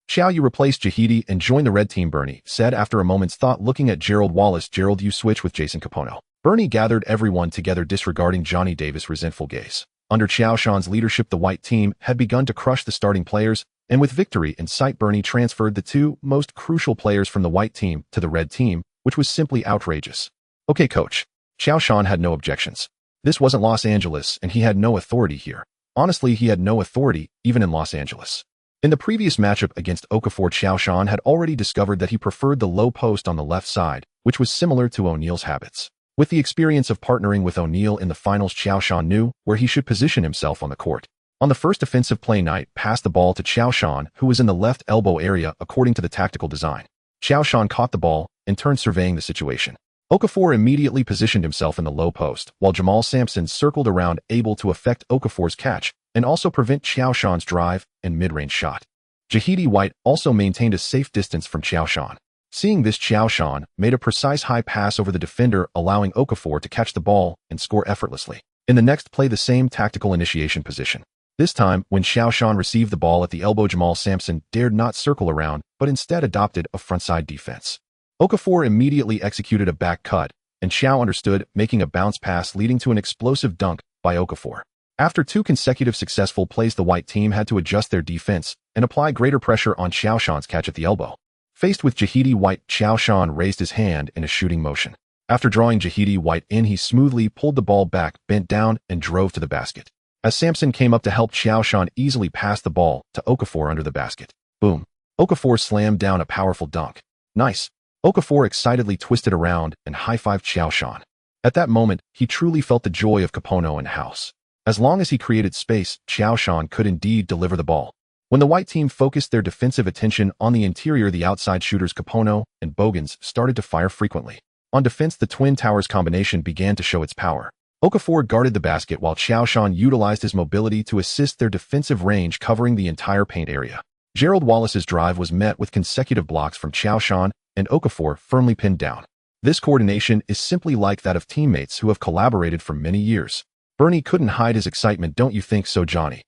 Shall you replace Jahidi and join the red team? Bernie said after a moment's thought, looking at Gerald Wallace. Gerald, you switch with Jason Capono. Bernie gathered everyone together, disregarding Johnny Davis' resentful gaze. Under Qiao Shan's leadership, the white team had begun to crush the starting players, and with victory in sight, Bernie transferred the two most crucial players from the white team to the red team, which was simply outrageous. Okay, coach. Qiao Shan had no objections. This wasn't Los Angeles, and he had no authority here. Honestly, he had no authority, even in Los Angeles. In the previous matchup against Okafor, Qiao Shan had already discovered that he preferred the low post on the left side, which was similar to O'Neal's habits. With the experience of partnering with O'Neal in the finals, Qiao Shan knew where he should position himself on the court. On the first offensive play, Knight passed the ball to Qiao Shan, who was in the left elbow area according to the tactical design. Qiao Shan caught the ball and turned, surveying the situation. Okafor immediately positioned himself in the low post, while Jamal Sampson circled around, able to affect Okafor's catch and also prevent Qiao Shan's drive and mid-range shot. Jahidi White also maintained a safe distance from Qiao Shan. Seeing this, Qiao Shan made a precise high pass over the defender, allowing Okafor to catch the ball and score effortlessly. In the next play, the same tactical initiation position. This time, when Qiao Shan received the ball at the elbow, Jamal Sampson dared not circle around, but instead adopted a frontside defense. Okafor immediately executed a back cut, and Qiao understood, making a bounce pass leading to an explosive dunk by Okafor. After two consecutive successful plays, the white team had to adjust their defense and apply greater pressure on Qiao Shan's catch at the elbow. Faced with Jahidi White, Qiao Shan raised his hand in a shooting motion. After drawing Jahidi White in, he smoothly pulled the ball back, bent down, and drove to the basket. As Sampson came up to help, Qiao Shan easily passed the ball to Okafor under the basket. Boom. Okafor slammed down a powerful dunk. Nice. Okafor excitedly twisted around and high-fived Qiao Shan. At that moment, he truly felt the joy of Capono in house. As long as he created space, Qiao Shan could indeed deliver the ball. When the white team focused their defensive attention on the interior, the outside shooters Capono and Bogans started to fire frequently. On defense, the Twin Towers combination began to show its power. Okafor guarded the basket while Qiao Shan utilized his mobility to assist their defensive range, covering the entire paint area. Gerald Wallace's drive was met with consecutive blocks from Qiao Shan, and Okafor firmly pinned down. This coordination is simply like that of teammates who have collaborated for many years. Bernie couldn't hide his excitement. Don't you think so, Johnny?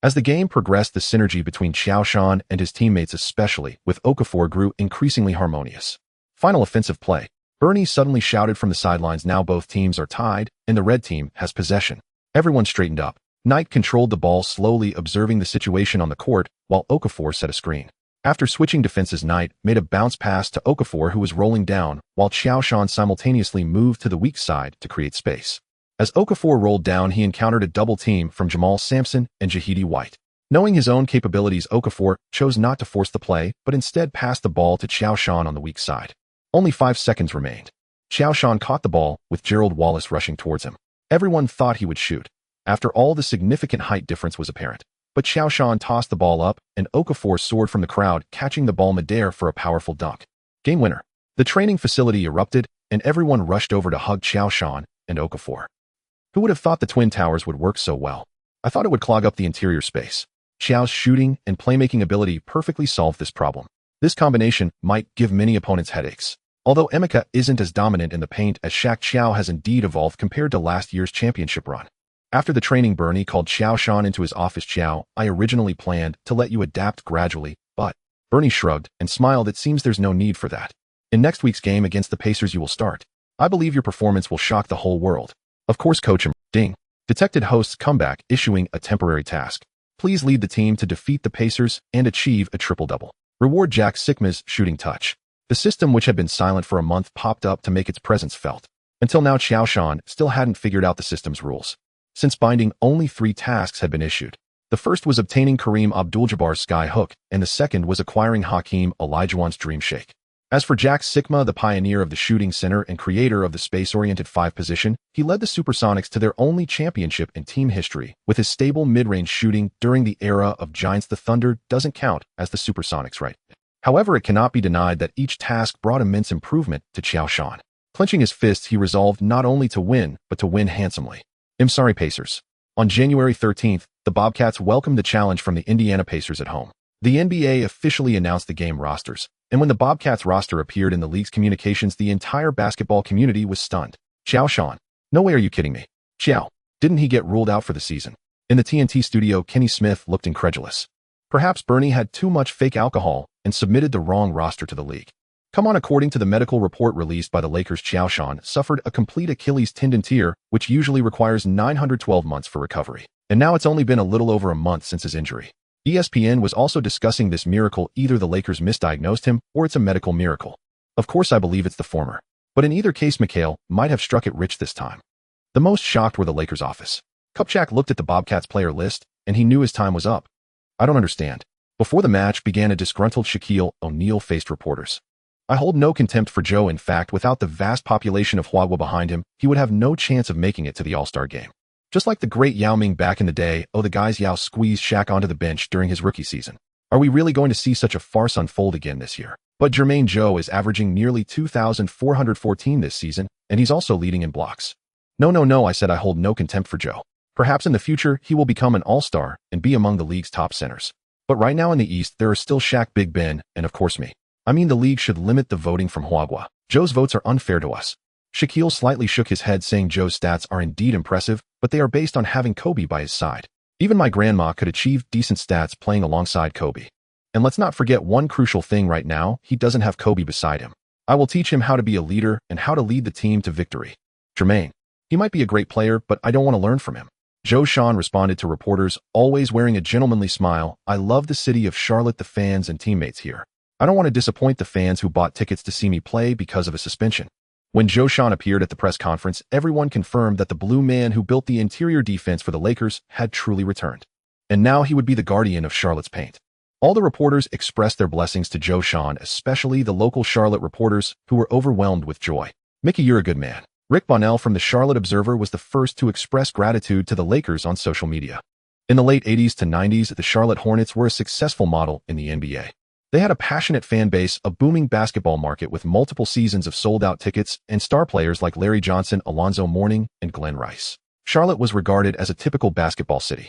As the game progressed, the synergy between Qiao Shan and his teammates, especially with Okafor, grew increasingly harmonious. Final offensive play. Bernie suddenly shouted from the sidelines, now both teams are tied, and the red team has possession. Everyone straightened up. Knight controlled the ball slowly, observing the situation on the court, while Okafor set a screen. After switching defenses, Knight made a bounce pass to Okafor, who was rolling down, while Qiao Shan simultaneously moved to the weak side to create space. As Okafor rolled down, he encountered a double team from Jamal Sampson and Jahidi White. Knowing his own capabilities, Okafor chose not to force the play, but instead passed the ball to Qiao Shan on the weak side. Only 5 seconds remained. Qiao Shan caught the ball, with Gerald Wallace rushing towards him. Everyone thought he would shoot. After all, the significant height difference was apparent. But Qiao Shan tossed the ball up, and Okafor soared from the crowd, catching the ball midair for a powerful dunk. Game winner. The training facility erupted, and everyone rushed over to hug Qiao Shan and Okafor. Who would have thought the Twin Towers would work so well? I thought it would clog up the interior space. Qiao's shooting and playmaking ability perfectly solved this problem. This combination might give many opponents headaches. Although Emeka isn't as dominant in the paint as Shaq, Qiao has indeed evolved compared to last year's championship run. After the training, Bernie called Qiao Shan into his office. Qiao, I originally planned to let you adapt gradually, but Bernie shrugged and smiled. It seems there's no need for that. In next week's game against the Pacers, you will start. I believe your performance will shock the whole world. Of course, coach. Ding. Detected host's comeback, issuing a temporary task. Please lead the team to defeat the Pacers and achieve a triple-double. Reward Jack Sikma's shooting touch. The system, which had been silent for a month, popped up to make its presence felt. Until now, Qiao Shan still hadn't figured out the system's rules. Since binding, only 3 tasks had been issued. The first was obtaining Kareem Abdul-Jabbar's sky hook, and the second was acquiring Hakeem Olajuwon's dream shake. As for Jack Sikma, the pioneer of the shooting center and creator of the space-oriented 5 position, he led the Supersonics to their only championship in team history. With his stable mid-range shooting during the era of Giants, the Thunder doesn't count as the Supersonics, right? However, it cannot be denied that each task brought immense improvement to Qiao Shan. Clenching his fists, he resolved not only to win, but to win handsomely. I'm sorry, Pacers. On January 13th, the Bobcats welcomed the challenge from the Indiana Pacers at home. The NBA officially announced the game rosters, and when the Bobcats roster appeared in the league's communications, the entire basketball community was stunned. Qiao Shan. No way, are you kidding me? Qiao. Didn't he get ruled out for the season? In the TNT studio, Kenny Smith looked incredulous. Perhaps Bernie had too much fake alcohol and submitted the wrong roster to the league. Come on, according to the medical report released by the Lakers, Qiao Shan suffered a complete Achilles tendon tear, which usually requires 912 months for recovery. And now it's only been a little over a month since his injury. ESPN was also discussing this miracle. Either the Lakers misdiagnosed him or it's a medical miracle. Of course, I believe it's the former. But in either case, Mikhail might have struck it rich this time. The most shocked were the Lakers' office. Kupchak looked at the Bobcats player list, and he knew his time was up. I don't understand. Before the match began, a disgruntled Shaquille O'Neal faced reporters. I hold no contempt for Joe. In fact, without the vast population of Huagua behind him, he would have no chance of making it to the All-Star game. Just like the great Yao Ming back in the day, the guys Yao squeezed Shaq onto the bench during his rookie season. Are we really going to see such a farce unfold again this year? But Jermaine Joe is averaging nearly 2,414 this season, and he's also leading in blocks. No, I said I hold no contempt for Joe. Perhaps in the future, he will become an all-star and be among the league's top centers. But right now in the East, there are still Shaq, Big Ben, and of course me. I mean, the league should limit the voting from Huagua. Joe's votes are unfair to us. Shaquille slightly shook his head, saying Joe's stats are indeed impressive, but they are based on having Kobe by his side. Even my grandma could achieve decent stats playing alongside Kobe. And let's not forget one crucial thing right now, he doesn't have Kobe beside him. I will teach him how to be a leader and how to lead the team to victory. Jermaine. He might be a great player, but I don't want to learn from him. Qiao Shan responded to reporters, always wearing a gentlemanly smile. I love the city of Charlotte, the fans and teammates here. I don't want to disappoint the fans who bought tickets to see me play because of a suspension. When Qiao Shan appeared at the press conference, everyone confirmed that the blue man who built the interior defense for the Lakers had truly returned. And now he would be the guardian of Charlotte's paint. All the reporters expressed their blessings to Qiao Shan, especially the local Charlotte reporters who were overwhelmed with joy. Mickey, you're a good man. Rick Bonnell from the Charlotte Observer was the first to express gratitude to the Lakers on social media. In the late 80s to 90s, the Charlotte Hornets were a successful model in the NBA. They had a passionate fan base, a booming basketball market with multiple seasons of sold-out tickets, and star players like Larry Johnson, Alonzo Mourning, and Glenn Rice. Charlotte was regarded as a typical basketball city.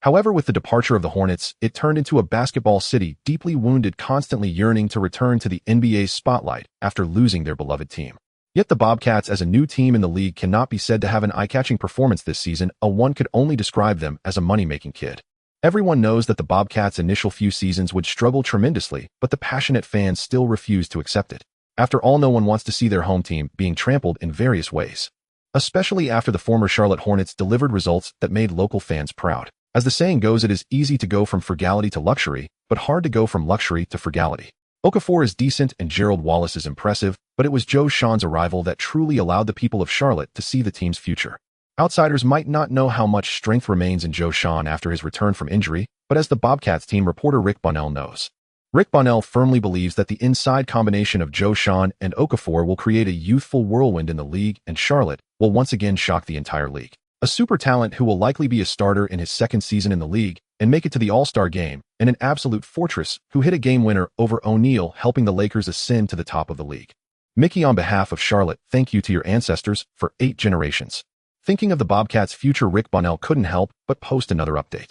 However, with the departure of the Hornets, it turned into a basketball city deeply wounded, constantly yearning to return to the NBA's spotlight after losing their beloved team. Yet the Bobcats, as a new team in the league, cannot be said to have an eye-catching performance this season. One could only describe them as a money-making kid. Everyone knows that the Bobcats' initial few seasons would struggle tremendously, but the passionate fans still refuse to accept it. After all, no one wants to see their home team being trampled in various ways. Especially after the former Charlotte Hornets delivered results that made local fans proud. As the saying goes, it is easy to go from frugality to luxury, but hard to go from luxury to frugality. Okafor is decent and Gerald Wallace is impressive, but it was Qiao Shan's arrival that truly allowed the people of Charlotte to see the team's future. Outsiders might not know how much strength remains in Qiao Shan after his return from injury, but as the Bobcats team reporter Rick Bonnell knows. Rick Bonnell firmly believes that the inside combination of Qiao Shan and Okafor will create a youthful whirlwind in the league, and Charlotte will once again shock the entire league. A super talent who will likely be a starter in his second season in the league and make it to the All-Star game, and an absolute fortress who hit a game winner over O'Neal, helping the Lakers ascend to the top of the league. Mickey, on behalf of Charlotte, thank you to your ancestors for 8 generations. Thinking of the Bobcats' future, Rick Bonnell couldn't help but post another update.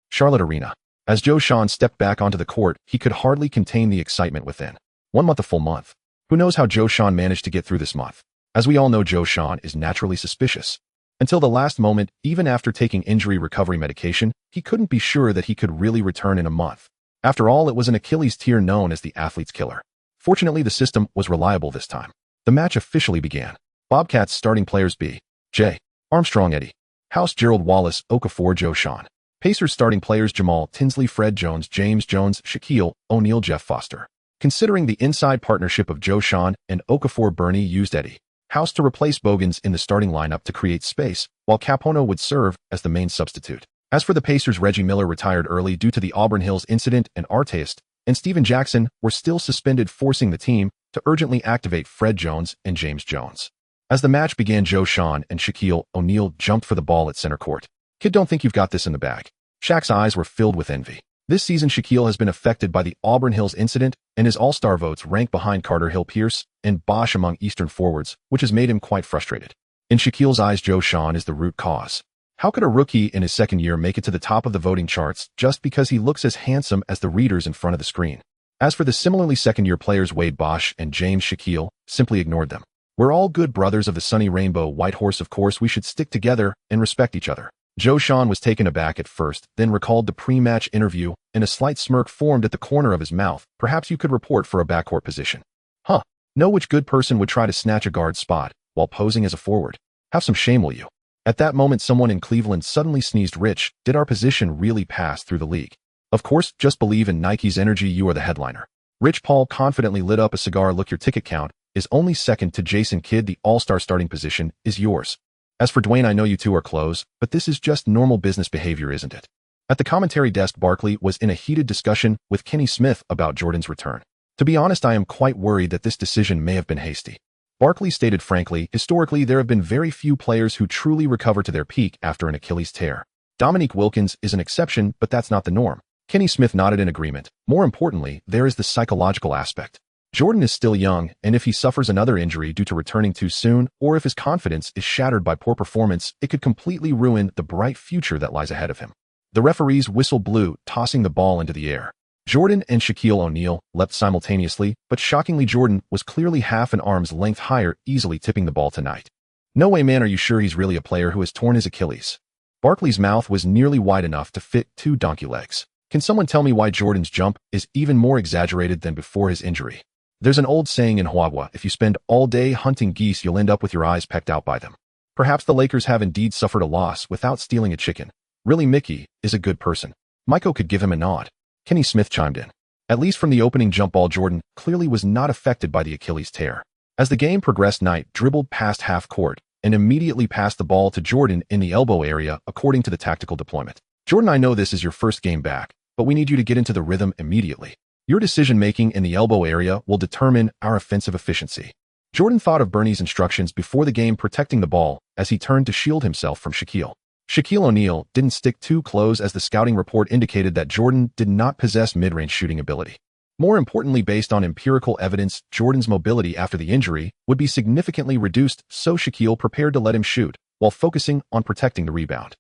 Charlotte Arena. As Qiao Shan stepped back onto the court, he could hardly contain the excitement within. 1 month, a full month. Who knows how Qiao Shan managed to get through this month? As we all know, Qiao Shan is naturally suspicious. Until the last moment, even after taking injury recovery medication, he couldn't be sure that he could really return in a month. After all, it was an Achilles tear known as the athlete's killer. Fortunately, the system was reliable this time. The match officially began. Bobcats starting players B. J. Armstrong, Eddie House, Gerald Wallace, Okafor, Qiao Shan. Pacers starting players Jamal Tinsley, Fred Jones, James Jones, Shaquille O'Neal, Jeff Foster. Considering the inside partnership of Qiao Shan and Okafor, Bernie used Eddie House to replace Bogans in the starting lineup to create space, while Capono would serve as the main substitute. As for the Pacers, Reggie Miller retired early due to the Auburn Hills incident, and Artest and Steven Jackson were still suspended, forcing the team to urgently activate Fred Jones and James Jones. As the match began, Qiao Shan and Shaquille O'Neal jumped for the ball at center court. Kid, don't think you've got this in the bag. Shaq's eyes were filled with envy. This season, Shaquille has been affected by the Auburn Hills incident, and his all-star votes rank behind Carter Hill Pierce and Bosch among Eastern forwards, which has made him quite frustrated. In Shaquille's eyes, Qiao Shan is the root cause. How could a rookie in his second year make it to the top of the voting charts just because he looks as handsome as the readers in front of the screen? As for the similarly second-year players Wade Bosch and James, Shaquille simply ignored them. We're all good brothers of the sunny rainbow white horse. Of course, we should stick together and respect each other. Qiao Shan was taken aback at first, then recalled the pre-match interview, and a slight smirk formed at the corner of his mouth. Perhaps you could report for a backcourt position. Huh. Know which good person would try to snatch a guard spot while posing as a forward? Have some shame, will you? At that moment, someone in Cleveland suddenly sneezed. Rich, did our position really pass through the league? Of course, just believe in Nike's energy. You are the headliner. Rich Paul confidently lit up a cigar. Look, your ticket count is only second to Jason Kidd. The all-star starting position is yours. As for Dwayne, I know you two are close, but this is just normal business behavior, isn't it? At the commentary desk, Barkley was in a heated discussion with Kenny Smith about Jordan's return. To be honest, I am quite worried that this decision may have been hasty. Barkley stated frankly, historically there have been very few players who truly recover to their peak after an Achilles tear. Dominique Wilkins is an exception, but that's not the norm. Kenny Smith nodded in agreement. More importantly, there is the psychological aspect. Jordan is still young, and if he suffers another injury due to returning too soon, or if his confidence is shattered by poor performance, it could completely ruin the bright future that lies ahead of him. The referee's whistle blew, tossing the ball into the air. Jordan and Shaquille O'Neal leapt simultaneously, but shockingly Jordan was clearly half an arm's length higher, easily tipping the ball tonight. No way, man, are you sure he's really a player who has torn his Achilles? Barkley's mouth was nearly wide enough to fit 2 donkey legs. Can someone tell me why Jordan's jump is even more exaggerated than before his injury? There's an old saying in Hawaii, if you spend all day hunting geese, you'll end up with your eyes pecked out by them. Perhaps the Lakers have indeed suffered a loss without stealing a chicken. Really, Mickey is a good person. Michael could give him a nod. Kenny Smith chimed in. At least from the opening jump ball, Jordan clearly was not affected by the Achilles tear. As the game progressed, Knight dribbled past half court and immediately passed the ball to Jordan in the elbow area according to the tactical deployment. Jordan, I know this is your first game back, but we need you to get into the rhythm immediately. Your decision-making in the elbow area will determine our offensive efficiency. Jordan thought of Bernie's instructions before the game, protecting the ball as he turned to shield himself from Shaquille. Shaquille O'Neal didn't stick too close, as the scouting report indicated that Jordan did not possess mid-range shooting ability. More importantly, based on empirical evidence, Jordan's mobility after the injury would be significantly reduced, so Shaquille prepared to let him shoot, while focusing on protecting the rebound.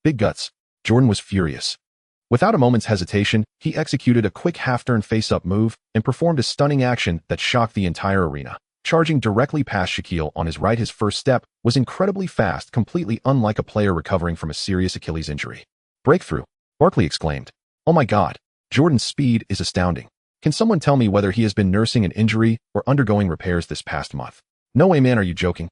Big guts. Jordan was furious. Without a moment's hesitation, he executed a quick half-turn face-up move and performed a stunning action that shocked the entire arena. Charging directly past Shaquille on his right, his first step was incredibly fast, completely unlike a player recovering from a serious Achilles injury. Breakthrough, Barkley exclaimed. Oh my God, Jordan's speed is astounding. Can someone tell me whether he has been nursing an injury or undergoing repairs this past month? No way, man, are you joking?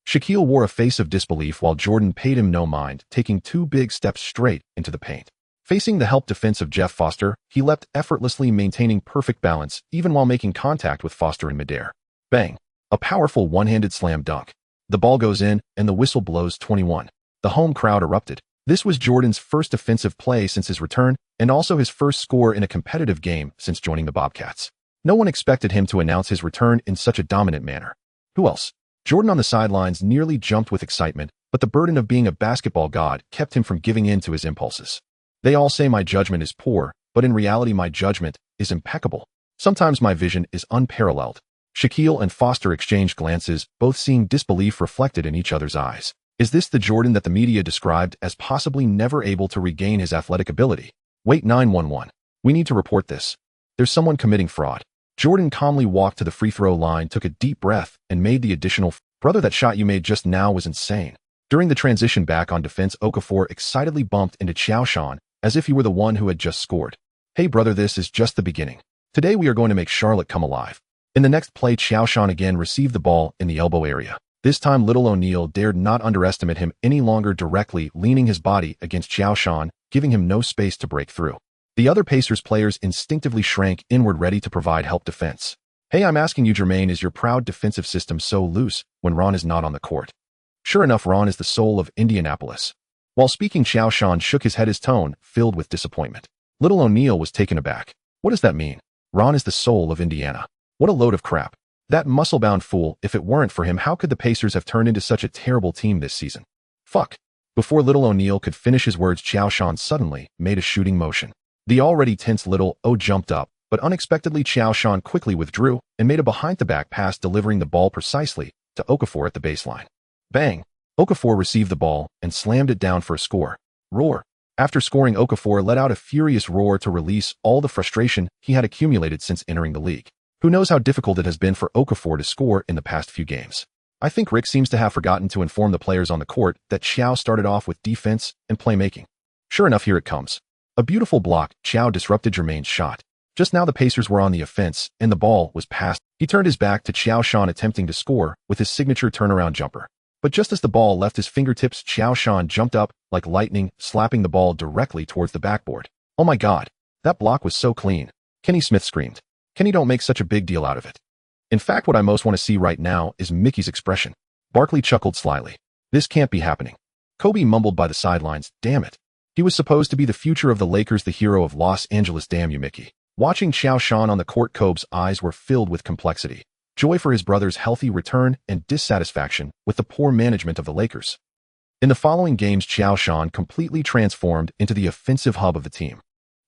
Shaquille wore a face of disbelief while Jordan paid him no mind, taking 2 big steps straight into the paint. Facing the help defense of Jeff Foster, he leapt effortlessly, maintaining perfect balance even while making contact with Foster in midair. Bang! A powerful one-handed slam dunk. The ball goes in, and the whistle blows 21. The home crowd erupted. This was Jordan's first offensive play since his return, and also his first score in a competitive game since joining the Bobcats. No one expected him to announce his return in such a dominant manner. Who else? Jordan on the sidelines nearly jumped with excitement, but the burden of being a basketball god kept him from giving in to his impulses. They all say my judgment is poor, but in reality my judgment is impeccable. Sometimes my vision is unparalleled. Shaquille and Foster exchanged glances, both seeing disbelief reflected in each other's eyes. Is this the Jordan that the media described as possibly never able to regain his athletic ability? Wait, 911. We need to report this. There's someone committing fraud. Jordan calmly walked to the free throw line, took a deep breath, and made the additional brother, that shot you made just now was insane. During the transition back on defense, Okafor excitedly bumped into Qiao Shan, as if he were the one who had just scored. Hey brother, this is just the beginning. Today we are going to make Charlotte come alive. In the next play, Qiao Shan again received the ball in the elbow area. This time Little O'Neal dared not underestimate him any longer, directly leaning his body against Qiao Shan, giving him no space to break through. The other Pacers players instinctively shrank inward, ready to provide help defense. Hey, I'm asking you, Jermaine, is your proud defensive system so loose when Ron is not on the court? Sure enough, Ron is the soul of Indianapolis. While speaking, Qiao Shan shook his head, his tone filled with disappointment. Little O'Neal was taken aback. What does that mean? Ron is the soul of Indiana. What a load of crap. That muscle-bound fool, if it weren't for him, how could the Pacers have turned into such a terrible team this season? Fuck. Before Little O'Neal could finish his words, Qiao Shan suddenly made a shooting motion. The already tense Little O jumped up, but unexpectedly Qiao Shan quickly withdrew and made a behind-the-back pass, delivering the ball precisely to Okafor at the baseline. Bang! Okafor received the ball and slammed it down for a score. Roar. After scoring, Okafor let out a furious roar to release all the frustration he had accumulated since entering the league. Who knows how difficult it has been for Okafor to score in the past few games. I think Rick seems to have forgotten to inform the players on the court that Qiao started off with defense and playmaking. Sure enough, here it comes. A beautiful block, Qiao disrupted Jermaine's shot. Just now the Pacers were on the offense, and the ball was passed. He turned his back to Qiao Shan attempting to score with his signature turnaround jumper. But just as the ball left his fingertips, Qiao Shan jumped up like lightning, slapping the ball directly towards the backboard. Oh my God, that block was so clean. Kenny Smith screamed. Kenny, don't make such a big deal out of it. In fact, what I most want to see right now is Mickey's expression. Barkley chuckled slyly. This can't be happening. Kobe mumbled by the sidelines, damn it. He was supposed to be the future of the Lakers, the hero of Los Angeles, damn you, Mickey. Watching Qiao Shan on the court, Kobe's eyes were filled with complexity. Joy for his brother's healthy return and dissatisfaction with the poor management of the Lakers. In the following games, Qiao Shan completely transformed into the offensive hub of the team.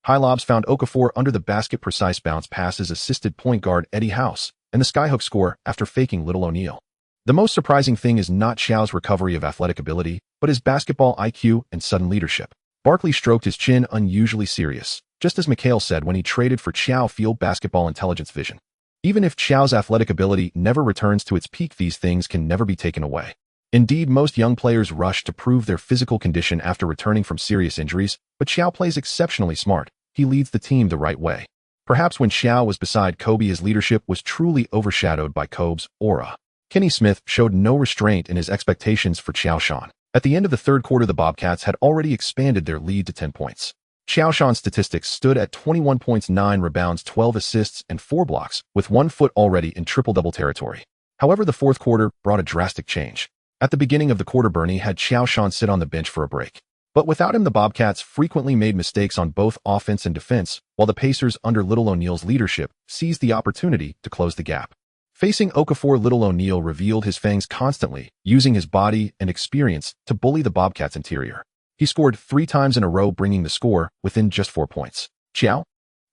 High lobs found Okafor under the basket, precise bounce passes assisted point guard Eddie House, and the skyhook score after faking Little O'Neal. The most surprising thing is not Qiao's recovery of athletic ability, but his basketball IQ and sudden leadership. Barkley stroked his chin, unusually serious, just as McHale said when he traded for Qiao, field basketball intelligence vision. Even if Qiao's athletic ability never returns to its peak, these things can never be taken away. Indeed, most young players rush to prove their physical condition after returning from serious injuries, but Qiao plays exceptionally smart. He leads the team the right way. Perhaps when Qiao was beside Kobe, his leadership was truly overshadowed by Kobe's aura. Kenny Smith showed no restraint in his expectations for Qiao Shan. At the end of the third quarter, the Bobcats had already expanded their lead to 10 points. Qiao Shan's statistics stood at 21 points, 9 rebounds, 12 assists, and 4 blocks, with 1 foot already in triple-double territory. However, the fourth quarter brought a drastic change. At the beginning of the quarter, Bernie had Qiao Shan sit on the bench for a break. But without him, the Bobcats frequently made mistakes on both offense and defense, while the Pacers, under Little O'Neal's leadership, seized the opportunity to close the gap. Facing Okafor, Little O'Neal revealed his fangs constantly, using his body and experience to bully the Bobcats' interior. He scored 3 times in a row, bringing the score within just 4 points. Qiao?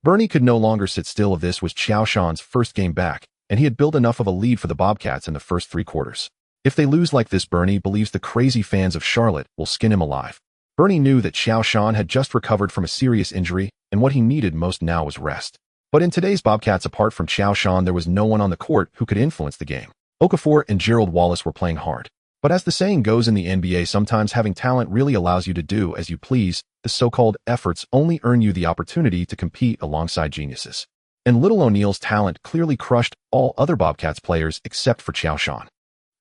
Bernie could no longer sit still. This was Qiao Shan's first game back, and he had built enough of a lead for the Bobcats in the first 3 quarters. If they lose like this, Bernie believes the crazy fans of Charlotte will skin him alive. Bernie knew that Qiao Shan had just recovered from a serious injury, and what he needed most now was rest. But in today's Bobcats, apart from Qiao Shan, there was no one on the court who could influence the game. Okafor and Gerald Wallace were playing hard. But as the saying goes in the NBA, sometimes having talent really allows you to do as you please. The so-called efforts only earn you the opportunity to compete alongside geniuses. And Little O'Neal's talent clearly crushed all other Bobcats players except for Qiao Shan.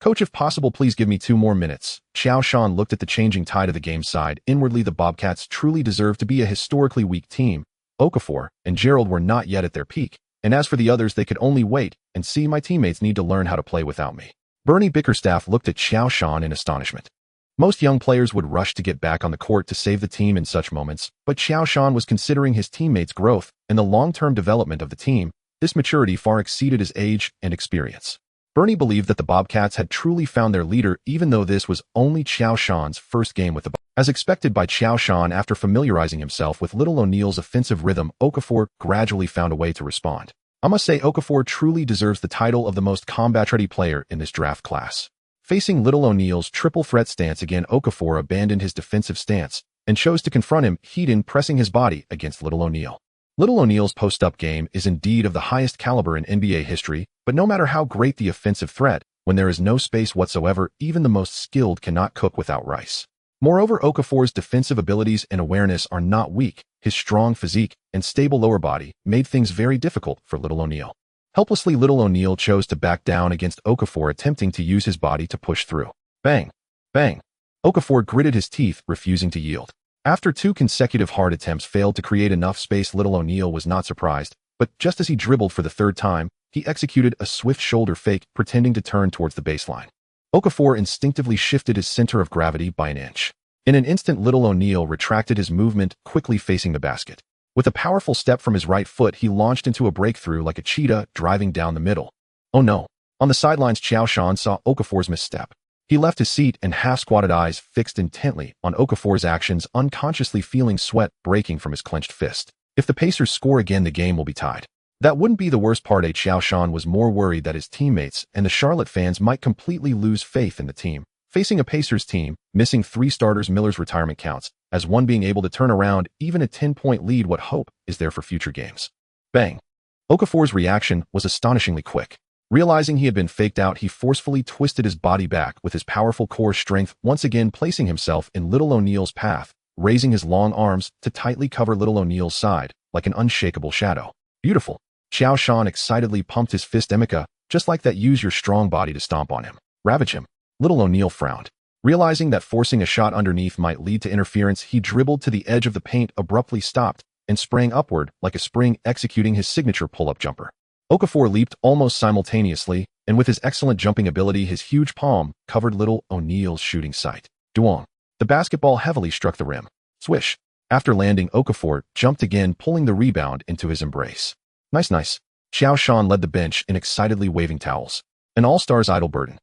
Coach, if possible, please give me 2 more minutes. Qiao Shan looked at the changing tide of the game side. Inwardly, the Bobcats truly deserve to be a historically weak team. Okafor and Gerald were not yet at their peak, and as for the others, they could only wait and see. My teammates need to learn how to play without me. Bernie Bickerstaff looked at Qiao Shan in astonishment. Most young players would rush to get back on the court to save the team in such moments, but Qiao Shan was considering his teammates' growth and the long-term development of the team. This maturity far exceeded his age and experience. Bernie believed that the Bobcats had truly found their leader, even though this was only Qiao Shan's first game with the Bobcats. As expected by Qiao Shan, after familiarizing himself with Little O'Neal's offensive rhythm, Okafor gradually found a way to respond. I must say, Okafor truly deserves the title of the most combat-ready player in this draft class. Facing Little O'Neal's triple threat stance again, Okafor abandoned his defensive stance and chose to confront him, head-in, pressing his body against Little O'Neal. Little O'Neal's post-up game is indeed of the highest caliber in NBA history, but no matter how great the offensive threat, when there is no space whatsoever, even the most skilled cannot cook without rice. Moreover, Okafor's defensive abilities and awareness are not weak. His strong physique and stable lower body made things very difficult for Little O'Neal. Helplessly, Little O'Neal chose to back down against Okafor, attempting to use his body to push through. Bang! Bang! Okafor gritted his teeth, refusing to yield. After 2 consecutive hard attempts failed to create enough space, Little O'Neal was not surprised, but just as he dribbled for the 3rd time, he executed a swift shoulder fake, pretending to turn towards the baseline. Okafor instinctively shifted his center of gravity by an inch. In an instant, Little O'Neal retracted his movement, quickly facing the basket. With a powerful step from his right foot, he launched into a breakthrough like a cheetah, driving down the middle. Oh no! On the sidelines, Qiao Shan saw Okafor's misstep. He left his seat and half-squatted, eyes fixed intently on Okafor's actions, unconsciously feeling sweat breaking from his clenched fist. If the Pacers score again, the game will be tied. That wouldn't be the worst part. Qiao Shan was more worried that his teammates and the Charlotte fans might completely lose faith in the team. Facing a Pacers team, missing 3 starters, Miller's retirement counts as one being able to turn around even a 10-point lead. What hope is there for future games? Bang! Okafor's reaction was astonishingly quick. Realizing he had been faked out, he forcefully twisted his body back with his powerful core strength, once again placing himself in Little O'Neil's path, raising his long arms to tightly cover Little O'Neil's side, like an unshakable shadow. Beautiful. Qiao Shan excitedly pumped his fist. Emeka, just like that, use your strong body to stomp on him. Ravage him. Little O'Neil frowned. Realizing that forcing a shot underneath might lead to interference, he dribbled to the edge of the paint, abruptly stopped, and sprang upward like a spring, executing his signature pull-up jumper. Okafor leaped almost simultaneously, and with his excellent jumping ability, his huge palm covered Little O'Neil's shooting sight. Duong. The basketball heavily struck the rim. Swish. After landing, Okafor jumped again, pulling the rebound into his embrace. Nice, nice. Qiao Shan led the bench in excitedly waving towels. An all-star's idle burden.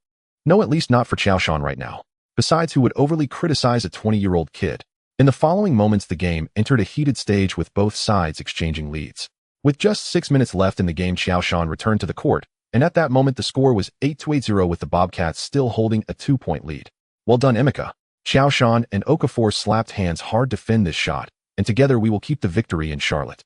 No, at least not for Qiao Shan right now. Besides, who would overly criticize a 20-year-old kid? In the following moments, the game entered a heated stage with both sides exchanging leads. With just 6 minutes left in the game, Qiao Shan returned to the court, and at that moment the score was 8-0, with the Bobcats still holding a 2-point lead. Well done, Emeka. Qiao Shan and Okafor slapped hands. Hard to defend this shot, and together we will keep the victory in Charlotte.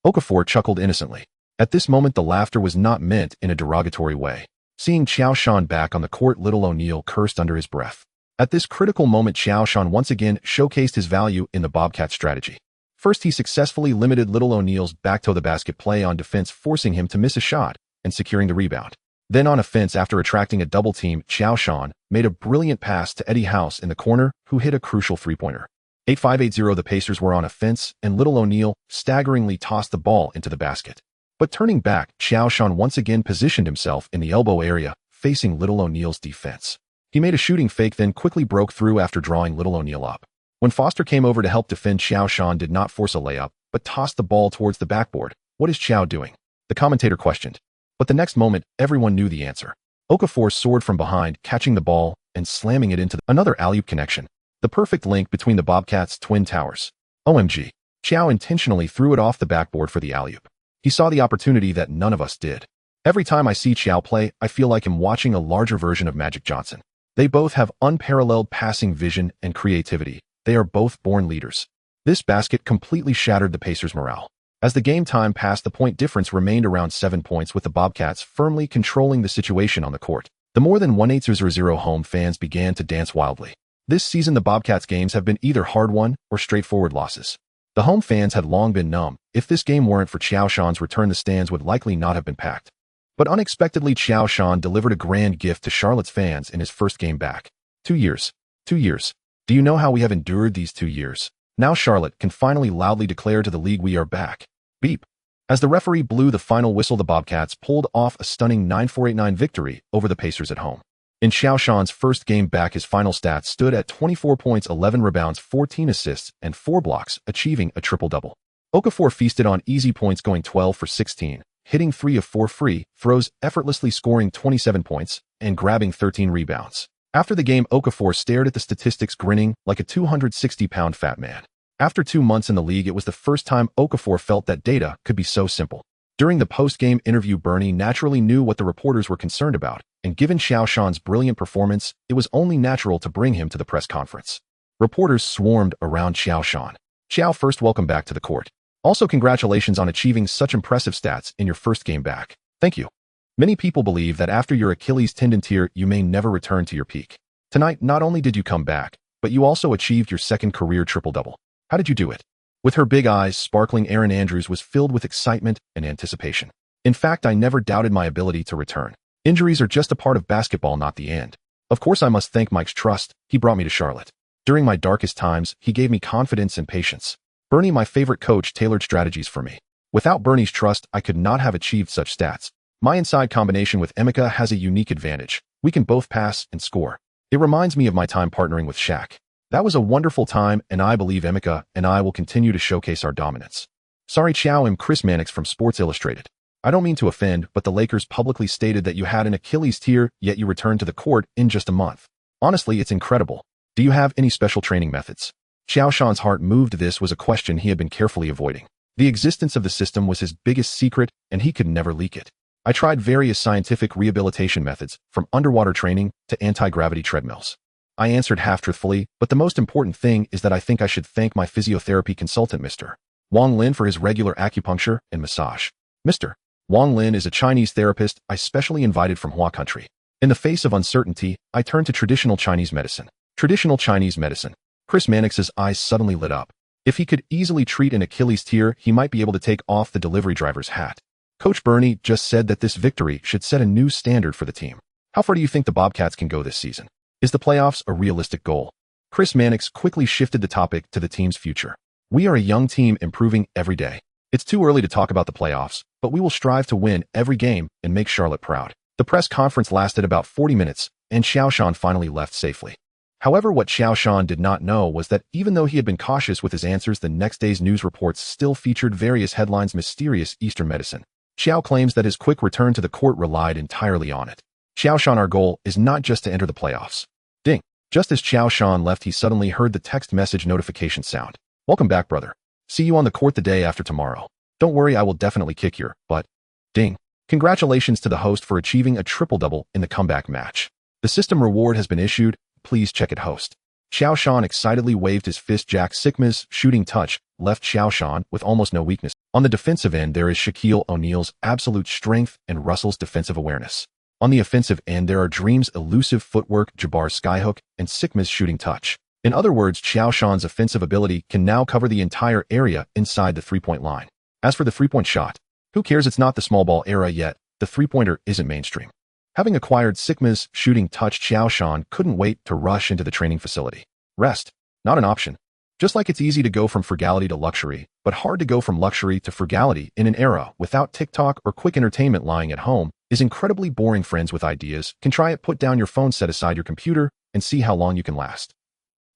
Okafor chuckled innocently. At this moment, the laughter was not meant in a derogatory way. Seeing Qiao Shan back on the court, Little O'Neil cursed under his breath. At this critical moment, Qiao Shan once again showcased his value in the Bobcat strategy. First, he successfully limited Little O'Neil's back-to-the-basket play on defense, forcing him to miss a shot and securing the rebound. Then on offense, after attracting a double team, Qiao Shan made a brilliant pass to Eddie House in the corner, who hit a crucial three-pointer. 8-5-8-0, the Pacers were on offense, and Little O'Neil staggeringly tossed the ball into the basket. But turning back, Qiao Shan once again positioned himself in the elbow area, facing Little O'Neil's defense. He made a shooting fake, then quickly broke through after drawing Little O'Neil up. When Foster came over to help defend, Qiao Shan did not force a layup, but tossed the ball towards the backboard. What is Qiao doing? The commentator questioned. But the next moment, everyone knew the answer. Okafor soared from behind, catching the ball and slamming it into another alley-oop connection. The perfect link between the Bobcats' twin towers. OMG. Qiao intentionally threw it off the backboard for the alley-oop. He saw the opportunity that none of us did. Every time I see Qiao play, I feel like I'm watching a larger version of Magic Johnson. They both have unparalleled passing vision and creativity. They are both born leaders. This basket completely shattered the Pacers' morale. As the game time passed, the point difference remained around 7 points, with the Bobcats firmly controlling the situation on the court. The more than 1-8-0 home fans began to dance wildly. This season, the Bobcats' games have been either hard-won or straightforward losses. The home fans had long been numb. If this game weren't for Qiao Shan's return, the stands would likely not have been packed. But unexpectedly, Qiao Shan delivered a grand gift to Charlotte's fans in his first game back. 2 years. 2 years. Do you know how we have endured these 2 years? Now Charlotte can finally loudly declare to the league, we are back. Beep. As the referee blew the final whistle, the Bobcats pulled off a stunning 9-4-8-9 victory over the Pacers at home. In Qiao Shan's first game back, his final stats stood at 24 points, 11 rebounds, 14 assists, and 4 blocks, achieving a triple-double. Okafor feasted on easy points, going 12 for 16, hitting 3 of 4 free throws, effortlessly scoring 27 points, and grabbing 13 rebounds. After the game, Okafor stared at the statistics, grinning like a 260-pound fat man. After 2 months in the league, it was the first time Okafor felt that data could be so simple. During the post-game interview, Bernie naturally knew what the reporters were concerned about, and given Qiao Shan's brilliant performance, it was only natural to bring him to the press conference. Reporters swarmed around Qiao Shan. Qiao, first, welcome back to the court. Also, congratulations on achieving such impressive stats in your first game back. Thank you. Many people believe that after your Achilles tendon tear, you may never return to your peak. Tonight, not only did you come back, but you also achieved your second career triple-double. How did you do it? With her big eyes sparkling, Erin Andrews was filled with excitement and anticipation. In fact, I never doubted my ability to return. Injuries are just a part of basketball, not the end. Of course, I must thank Mike's trust. He brought me to Charlotte. During my darkest times, he gave me confidence and patience. Bernie, my favorite coach, tailored strategies for me. Without Bernie's trust, I could not have achieved such stats. My inside combination with Emeka has a unique advantage. We can both pass and score. It reminds me of my time partnering with Shaq. That was a wonderful time, and I believe Emeka and I will continue to showcase our dominance. Sorry, Qiao, I'm Chris Mannix from Sports Illustrated. I don't mean to offend, but the Lakers publicly stated that you had an Achilles tear, yet you returned to the court in just a month. Honestly, it's incredible. Do you have any special training methods? Qiao Shan's heart moved. This was a question he had been carefully avoiding. The existence of the system was his biggest secret, and he could never leak it. I tried various scientific rehabilitation methods, from underwater training to anti-gravity treadmills. I answered half-truthfully, but the most important thing is that I think I should thank my physiotherapy consultant, Mr. Wang Lin, for his regular acupuncture and massage. Mr. Wang Lin is a Chinese therapist I specially invited from Hua country. In the face of uncertainty, I turned to traditional Chinese medicine. Traditional Chinese medicine. Chris Mannix's eyes suddenly lit up. If he could easily treat an Achilles tear, he might be able to take off the delivery driver's hat. Coach Bernie just said that this victory should set a new standard for the team. How far do you think the Bobcats can go this season? Is the playoffs a realistic goal? Chris Mannix quickly shifted the topic to the team's future. We are a young team improving every day. It's too early to talk about the playoffs, but we will strive to win every game and make Charlotte proud. The press conference lasted about 40 minutes, and Qiao Shan finally left safely. However, what Qiao Shan did not know was that even though he had been cautious with his answers, the next day's news reports still featured various headlines: mysterious Eastern medicine. Qiao claims that his quick return to the court relied entirely on it. Qiao Shan, our goal is not just to enter the playoffs. Ding. Just as Qiao Shan left, he suddenly heard the text message notification sound. Welcome back, brother. See you on the court the day after tomorrow. Don't worry, I will definitely kick your butt. Ding. Congratulations to the host for achieving a triple-double in the comeback match. The system reward has been issued. Please check it, host. Qiao Shan excitedly waved his fist. Jack Sikma's shooting touch left Qiao Shan with almost no weakness. On the defensive end, there is Shaquille O'Neal's absolute strength and Russell's defensive awareness. On the offensive end, there are Dream's elusive footwork, Jabbar's skyhook, and Sikma's shooting touch. In other words, Qiao Shan's offensive ability can now cover the entire area inside the three-point line. As for the three-point shot, who cares? It's not the small ball era yet. The three-pointer isn't mainstream. Having acquired Sikma's shooting touch, Qiao Shan couldn't wait to rush into the training facility. Rest, not an option. Just like it's easy to go from frugality to luxury, but hard to go from luxury to frugality in an era without TikTok or quick entertainment. Lying at home is incredibly boring. Friends with ideas can try it. Put down your phone, set aside your computer, and see how long you can last.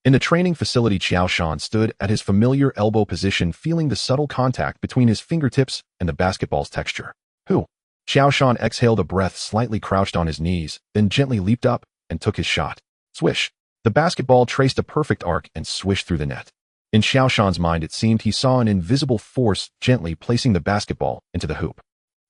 In the training facility, Qiao Shan stood at his familiar elbow position, feeling the subtle contact between his fingertips and the basketball's texture. Qiao Shan exhaled a breath, slightly crouched on his knees, then gently leaped up and took his shot. Swish. The basketball traced a perfect arc and swished through the net. In Qiao Shan's mind, it seemed he saw an invisible force gently placing the basketball into the hoop.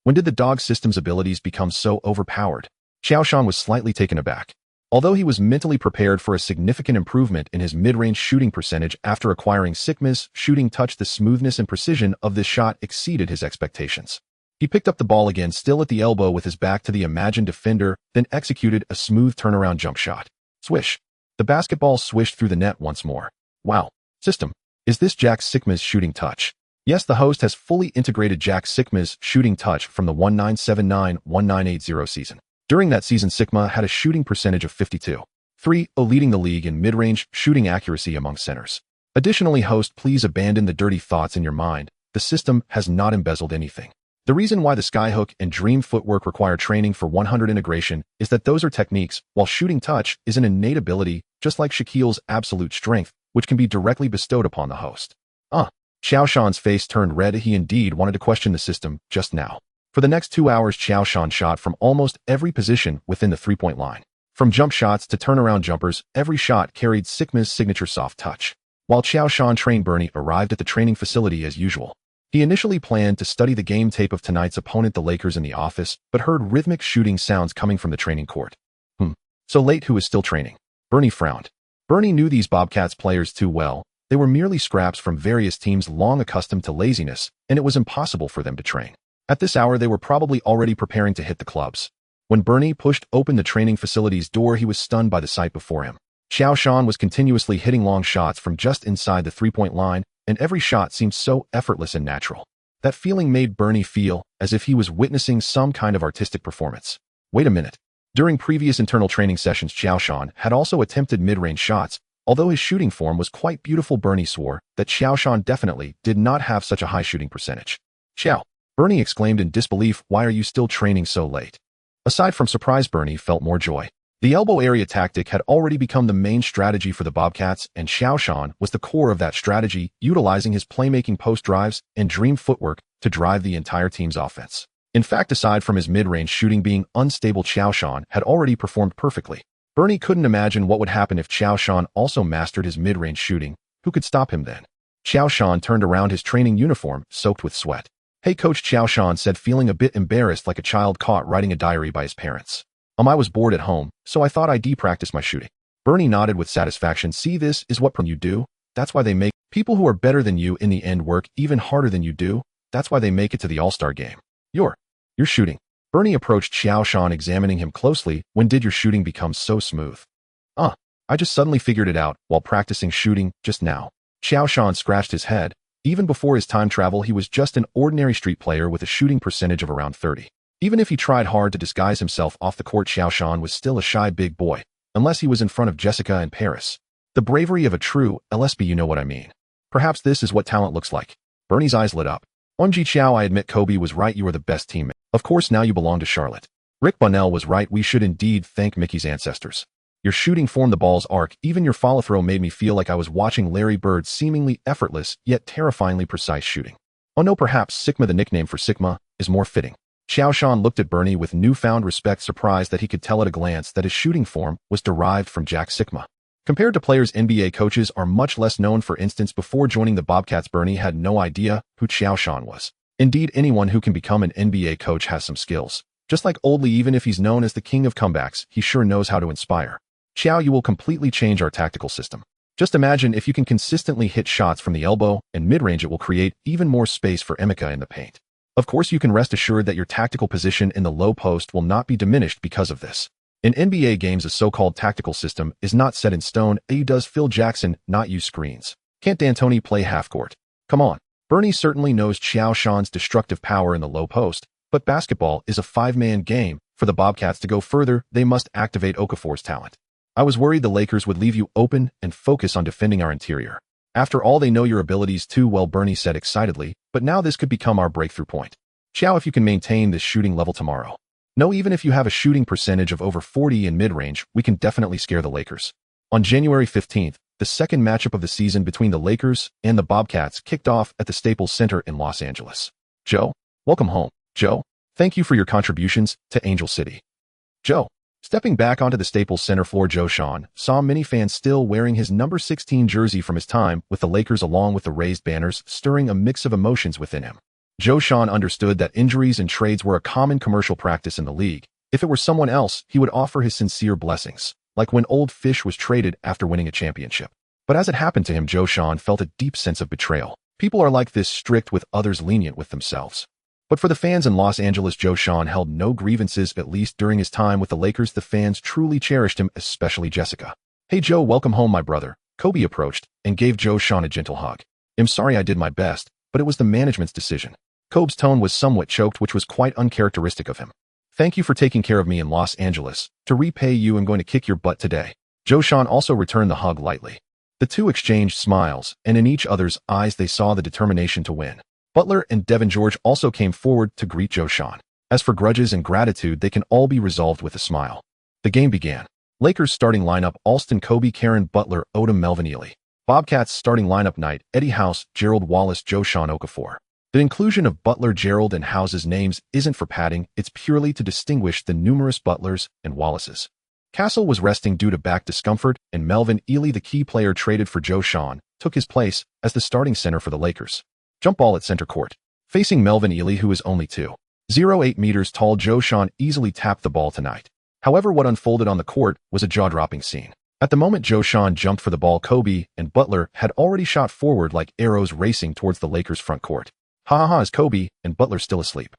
When did the dog system's abilities become so overpowered? Qiao Shan was slightly taken aback. Although he was mentally prepared for a significant improvement in his mid-range shooting percentage after acquiring Sikma's shooting touch, the smoothness and precision of this shot exceeded his expectations. He picked up the ball again, still at the elbow with his back to the imagined defender, then executed a smooth turnaround jump shot. Swish. The basketball swished through the net once more. Wow. System. Is this Jack Sikma's shooting touch? Yes, the host has fully integrated Jack Sikma's shooting touch from the 1979-1980 season. During that season, Sikma had a shooting percentage of 52.3, leading the league in mid-range shooting accuracy among centers. Additionally, host, please abandon the dirty thoughts in your mind. The system has not embezzled anything. The reason why the skyhook and dream footwork require training for 100 integration is that those are techniques, while shooting touch is an innate ability, just like Shaquille's absolute strength, which can be directly bestowed upon the host. Qiao Shan's face turned red. He indeed wanted to question the system just now. For the next 2 hours, Qiao Shan shot from almost every position within the three-point line. From jump shots to turnaround jumpers, every shot carried Sikma's signature soft touch. While Qiao Shan trained, Bernie arrived at the training facility as usual. He initially planned to study the game tape of tonight's opponent, the Lakers, in the office, but heard rhythmic shooting sounds coming from the training court. So late, who is still training? Bernie frowned. Bernie knew these Bobcats players too well. They were merely scraps from various teams long accustomed to laziness, and it was impossible for them to train. At this hour, they were probably already preparing to hit the clubs. When Bernie pushed open the training facility's door, he was stunned by the sight before him. Qiao Shan was continuously hitting long shots from just inside the three-point line, and every shot seemed so effortless and natural. That feeling made Bernie feel as if he was witnessing some kind of artistic performance. Wait a minute. During previous internal training sessions, Qiao Shan had also attempted mid-range shots. Although his shooting form was quite beautiful, Bernie swore that Qiao Shan definitely did not have such a high shooting percentage. Qiao. Bernie exclaimed in disbelief, why are you still training so late? Aside from surprise, Bernie felt more joy. The elbow area tactic had already become the main strategy for the Bobcats, and Qiao Shan was the core of that strategy, utilizing his playmaking post drives and dream footwork to drive the entire team's offense. In fact, aside from his mid-range shooting being unstable, Qiao Shan had already performed perfectly. Bernie couldn't imagine what would happen if Qiao Shan also mastered his mid-range shooting. Who could stop him then? Qiao Shan turned around, his training uniform soaked with sweat. Hey coach, Qiao Shan said, feeling a bit embarrassed like a child caught writing a diary by his parents. I was bored at home, so I thought I'd practice my shooting. Bernie nodded with satisfaction. See, this is what you do. That's why they make people who are better than you in the end work even harder than you do. That's why they make it to the All-Star game. You're You're shooting. Bernie approached Qiao Shan, examining him closely. When did your shooting become so smooth? I just suddenly figured it out while practicing shooting just now. Qiao Shan scratched his head. Even before his time travel, he was just an ordinary street player with a shooting percentage of around 30. Even if he tried hard to disguise himself off the court, Qiao Shan was still a shy big boy, unless he was in front of Jessica and Paris. The bravery of a true LSB, you know what I mean. Perhaps this is what talent looks like. Bernie's eyes lit up. Onji Qiao, I admit Kobe was right, you are the best teammate. Of course now you belong to Charlotte. Rick Bunnell was right, we should indeed thank Mickey's ancestors. Your shooting formed the ball's arc, even your follow throw made me feel like I was watching Larry Bird's seemingly effortless, yet terrifyingly precise shooting. Oh no, perhaps Sigma, the nickname for Sigma, is more fitting. Qiao Shan looked at Bernie with newfound respect, surprised that he could tell at a glance that his shooting form was derived from Jack Sigma. Compared to players, NBA coaches are much less known. For instance, before joining the Bobcats, Bernie had no idea who Qiao Shan was. Indeed, anyone who can become an NBA coach has some skills. Just like Oldley, even if he's known as the king of comebacks, he sure knows how to inspire. Qiao, you will completely change our tactical system. Just imagine if you can consistently hit shots from the elbow and mid-range, it will create even more space for Emeka in the paint. Of course, you can rest assured that your tactical position in the low post will not be diminished because of this. In NBA games, a so-called tactical system is not set in stone. You does Phil Jackson not use screens? Can't D'Antoni play half-court? Come on. Bernie certainly knows Qiao Shan's destructive power in the low post, but basketball is a five-man game. For the Bobcats to go further, they must activate Okafor's talent. I was worried the Lakers would leave you open and focus on defending our interior. After all, they know your abilities too well, Bernie said excitedly, but now this could become our breakthrough point. Qiao, if you can maintain this shooting level tomorrow. No, even if you have a shooting percentage of over 40 in mid-range, we can definitely scare the Lakers. On January 15th, the second matchup of the season between the Lakers and the Bobcats kicked off at the Staples Center in Los Angeles. Joe, welcome home. Joe, thank you for your contributions to Angel City. Joe. Stepping back onto the Staples Center floor, Qiao Shan saw many fans still wearing his number 16 jersey from his time with the Lakers, along with the raised banners, stirring a mix of emotions within him. Qiao Shan understood that injuries and trades were a common commercial practice in the league. If it were someone else, he would offer his sincere blessings, like when Old Fish was traded after winning a championship. But as it happened to him, Qiao Shan felt a deep sense of betrayal. People are like this, strict with others, lenient with themselves. But for the fans in Los Angeles, Qiao Shan held no grievances, at least during his time with the Lakers. The fans truly cherished him, especially Jessica. Hey Joe, welcome home, my brother. Kobe approached and gave Qiao Shan a gentle hug. I'm sorry I did my best, but it was the management's decision. Kobe's tone was somewhat choked, which was quite uncharacteristic of him. Thank you for taking care of me in Los Angeles. To repay you, I'm going to kick your butt today. Qiao Shan also returned the hug lightly. The two exchanged smiles, and in each other's eyes they saw the determination to win. Butler and Devin George also came forward to greet Qiao Shan. As for grudges and gratitude, they can all be resolved with a smile. The game began. Lakers starting lineup: Alston, Kobe, Karen, Butler, Odom, Melvin Ely. Bobcats starting lineup: Knight, Eddie House, Gerald Wallace, Qiao Shan, Okafor. The inclusion of Butler, Gerald, and House's names isn't for padding, it's purely to distinguish the numerous Butlers and Wallaces. Castle was resting due to back discomfort, and Melvin Ely, the key player traded for Qiao Shan, took his place as the starting center for the Lakers. Jump ball at center court. Facing Melvin Ely, who is only 2.08 meters tall, Qiao Shan easily tapped the ball to Knight. However, what unfolded on the court was a jaw-dropping scene. At the moment Qiao Shan jumped for the ball, Kobe and Butler had already shot forward like arrows, racing towards the Lakers' front court. Is Kobe and Butler still asleep?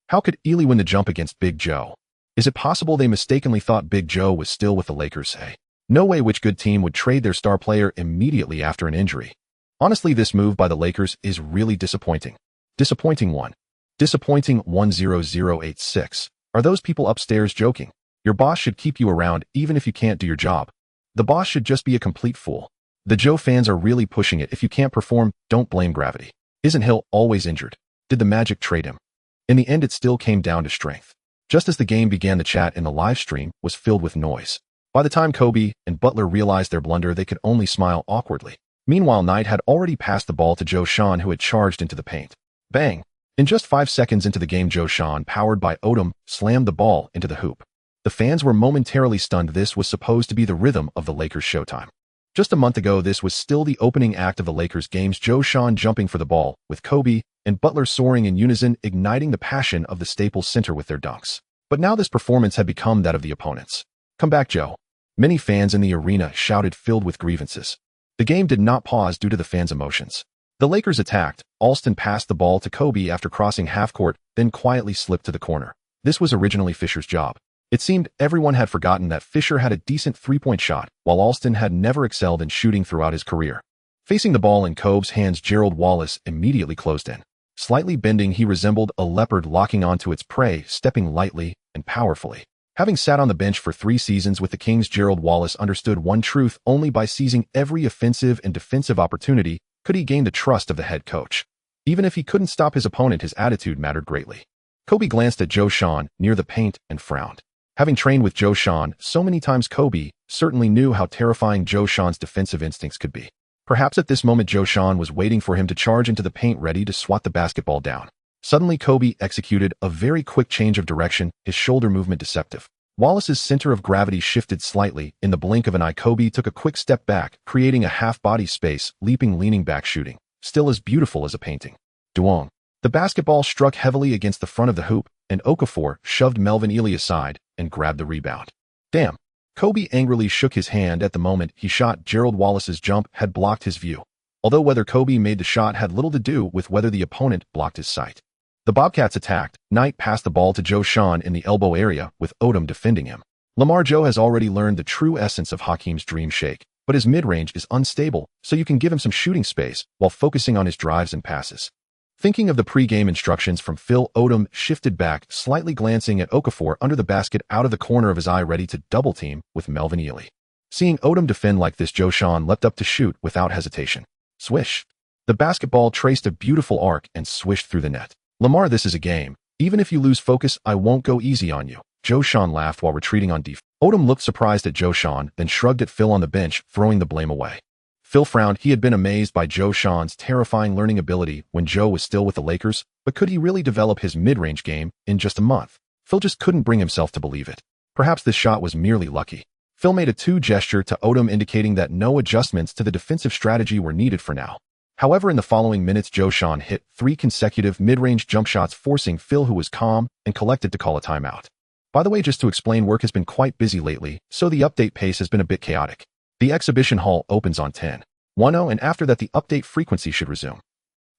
How could Ely win the jump against Big Joe? Is it possible they mistakenly thought Big Joe was still with the Lakers? Hey, no way. Which good team would trade their star player immediately after an injury? Honestly, this move by the Lakers is really disappointing. Disappointing 1. Disappointing 10086. Are those people upstairs joking? Your boss should keep you around even if you can't do your job. The boss should just be a complete fool. The Joe fans are really pushing it. If you can't perform, don't blame gravity. Isn't Hill always injured? Did the Magic trade him? In the end, it still came down to strength. Just as the game began, the chat in the live stream was filled with noise. By the time Kobe and Butler realized their blunder, they could only smile awkwardly. Meanwhile, Knight had already passed the ball to Qiao Shan, who had charged into the paint. Bang! In just 5 seconds into the game, Qiao Shan, powered by Odom, slammed the ball into the hoop. The fans were momentarily stunned. This was supposed to be the rhythm of the Lakers' showtime. Just a month ago, this was still the opening act of the Lakers' games. Qiao Shan jumping for the ball, with Kobe and Butler soaring in unison, igniting the passion of the Staples Center with their dunks. But now this performance had become that of the opponents. Come back, Joe. Many fans in the arena shouted, filled with grievances. The game did not pause due to the fans' emotions. The Lakers attacked. Alston passed the ball to Kobe after crossing half-court, then quietly slipped to the corner. This was originally Fisher's job. It seemed everyone had forgotten that Fisher had a decent three-point shot, while Alston had never excelled in shooting throughout his career. Facing the ball in Kobe's hands, Gerald Wallace immediately closed in. Slightly bending, he resembled a leopard locking onto its prey, stepping lightly and powerfully. Having sat on the bench for 3 seasons with the Kings, Gerald Wallace understood one truth: only by seizing every offensive and defensive opportunity could he gain the trust of the head coach. Even if he couldn't stop his opponent, his attitude mattered greatly. Kobe glanced at Qiao Shan near the paint and frowned. Having trained with Qiao Shan so many times, Kobe certainly knew how terrifying Qiao Shan's defensive instincts could be. Perhaps at this moment Qiao Shan was waiting for him to charge into the paint, ready to swat the basketball down. Suddenly Kobe executed a very quick change of direction, his shoulder movement deceptive. Wallace's center of gravity shifted slightly. In the blink of an eye, Kobe took a quick step back, creating a half-body space, leaning back, shooting. Still as beautiful as a painting. Duong. The basketball struck heavily against the front of the hoop, and Okafor shoved Melvin Ely aside and grabbed the rebound. Damn. Kobe angrily shook his hand at the moment he shot. Gerald Wallace's jump had blocked his view. Although whether Kobe made the shot had little to do with whether the opponent blocked his sight. The Bobcats attacked. Knight passed the ball to Qiao Shan in the elbow area, with Odom defending him. Lamar Joe has already learned the true essence of Hakeem's dream shake, but his mid-range is unstable, so you can give him some shooting space while focusing on his drives and passes. Thinking of the pre-game instructions from Phil, Odom shifted back, slightly glancing at Okafor under the basket, out of the corner of his eye, ready to double-team with Melvin Ely. Seeing Odom defend like this, Qiao Shan leapt up to shoot without hesitation. Swish. The basketball traced a beautiful arc and swished through the net. Lamar, this is a game. Even if you lose focus, I won't go easy on you. Qiao Shan laughed while retreating on defense. Odom looked surprised at Qiao Shan, then shrugged at Phil on the bench, throwing the blame away. Phil frowned. He had been amazed by Qiao Shan's terrifying learning ability when Joe was still with the Lakers, but could he really develop his mid-range game in just a month? Phil just couldn't bring himself to believe it. Perhaps this shot was merely lucky. Phil made a 2 gesture to Odom, indicating that no adjustments to the defensive strategy were needed for now. However, in the following minutes, Qiao Shan hit 3 consecutive mid-range jump shots, forcing Phil, who was calm and collected, to call a timeout. By the way, just to explain, work has been quite busy lately, so the update pace has been a bit chaotic. The exhibition hall opens on 10:10, and after that the update frequency should resume.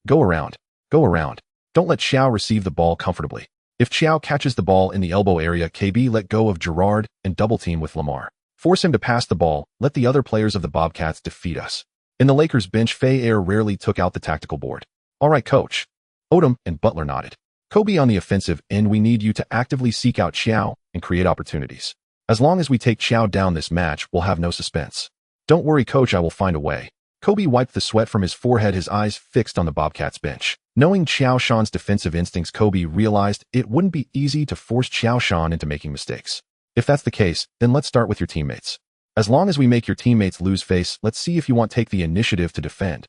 Go around. Go around. Don't let Qiao receive the ball comfortably. If Qiao catches the ball in the elbow area, KB let go of Gerard and double-team with Lamar. Force him to pass the ball. Let the other players of the Bobcats defeat us. In the Lakers bench, Faye Air rarely took out the tactical board. All right, coach. Odom and Butler nodded. Kobe, on the offensive end, we need you to actively seek out Qiao and create opportunities. As long as we take Qiao down this match, we'll have no suspense. Don't worry, coach, I will find a way. Kobe wiped the sweat from his forehead, his eyes fixed on the Bobcats bench. Knowing Qiao Shan's defensive instincts, Kobe realized it wouldn't be easy to force Qiao Shan into making mistakes. If that's the case, then let's start with your teammates. As long as we make your teammates lose face, let's see if you want to take the initiative to defend.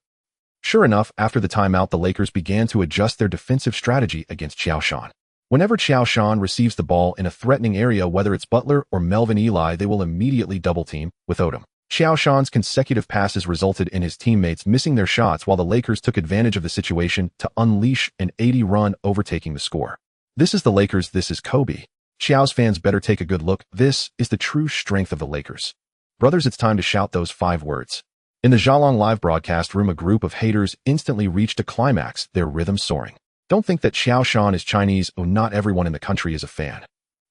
Sure enough, after the timeout, the Lakers began to adjust their defensive strategy against Qiao Shan. Whenever Qiao Shan receives the ball in a threatening area, whether it's Butler or Melvin Ely, they will immediately double-team with Odom. Qiao Shan's consecutive passes resulted in his teammates missing their shots, while the Lakers took advantage of the situation to unleash an 80-run, overtaking the score. This is the Lakers, this is Kobe. Qiao's fans better take a good look. This is the true strength of the Lakers. Brothers, it's time to shout those 5 words. In the Zhalong live broadcast room, a group of haters instantly reached a climax, their rhythm soaring. Don't think that Qiao Shan is Chinese. Oh, not everyone in the country is a fan.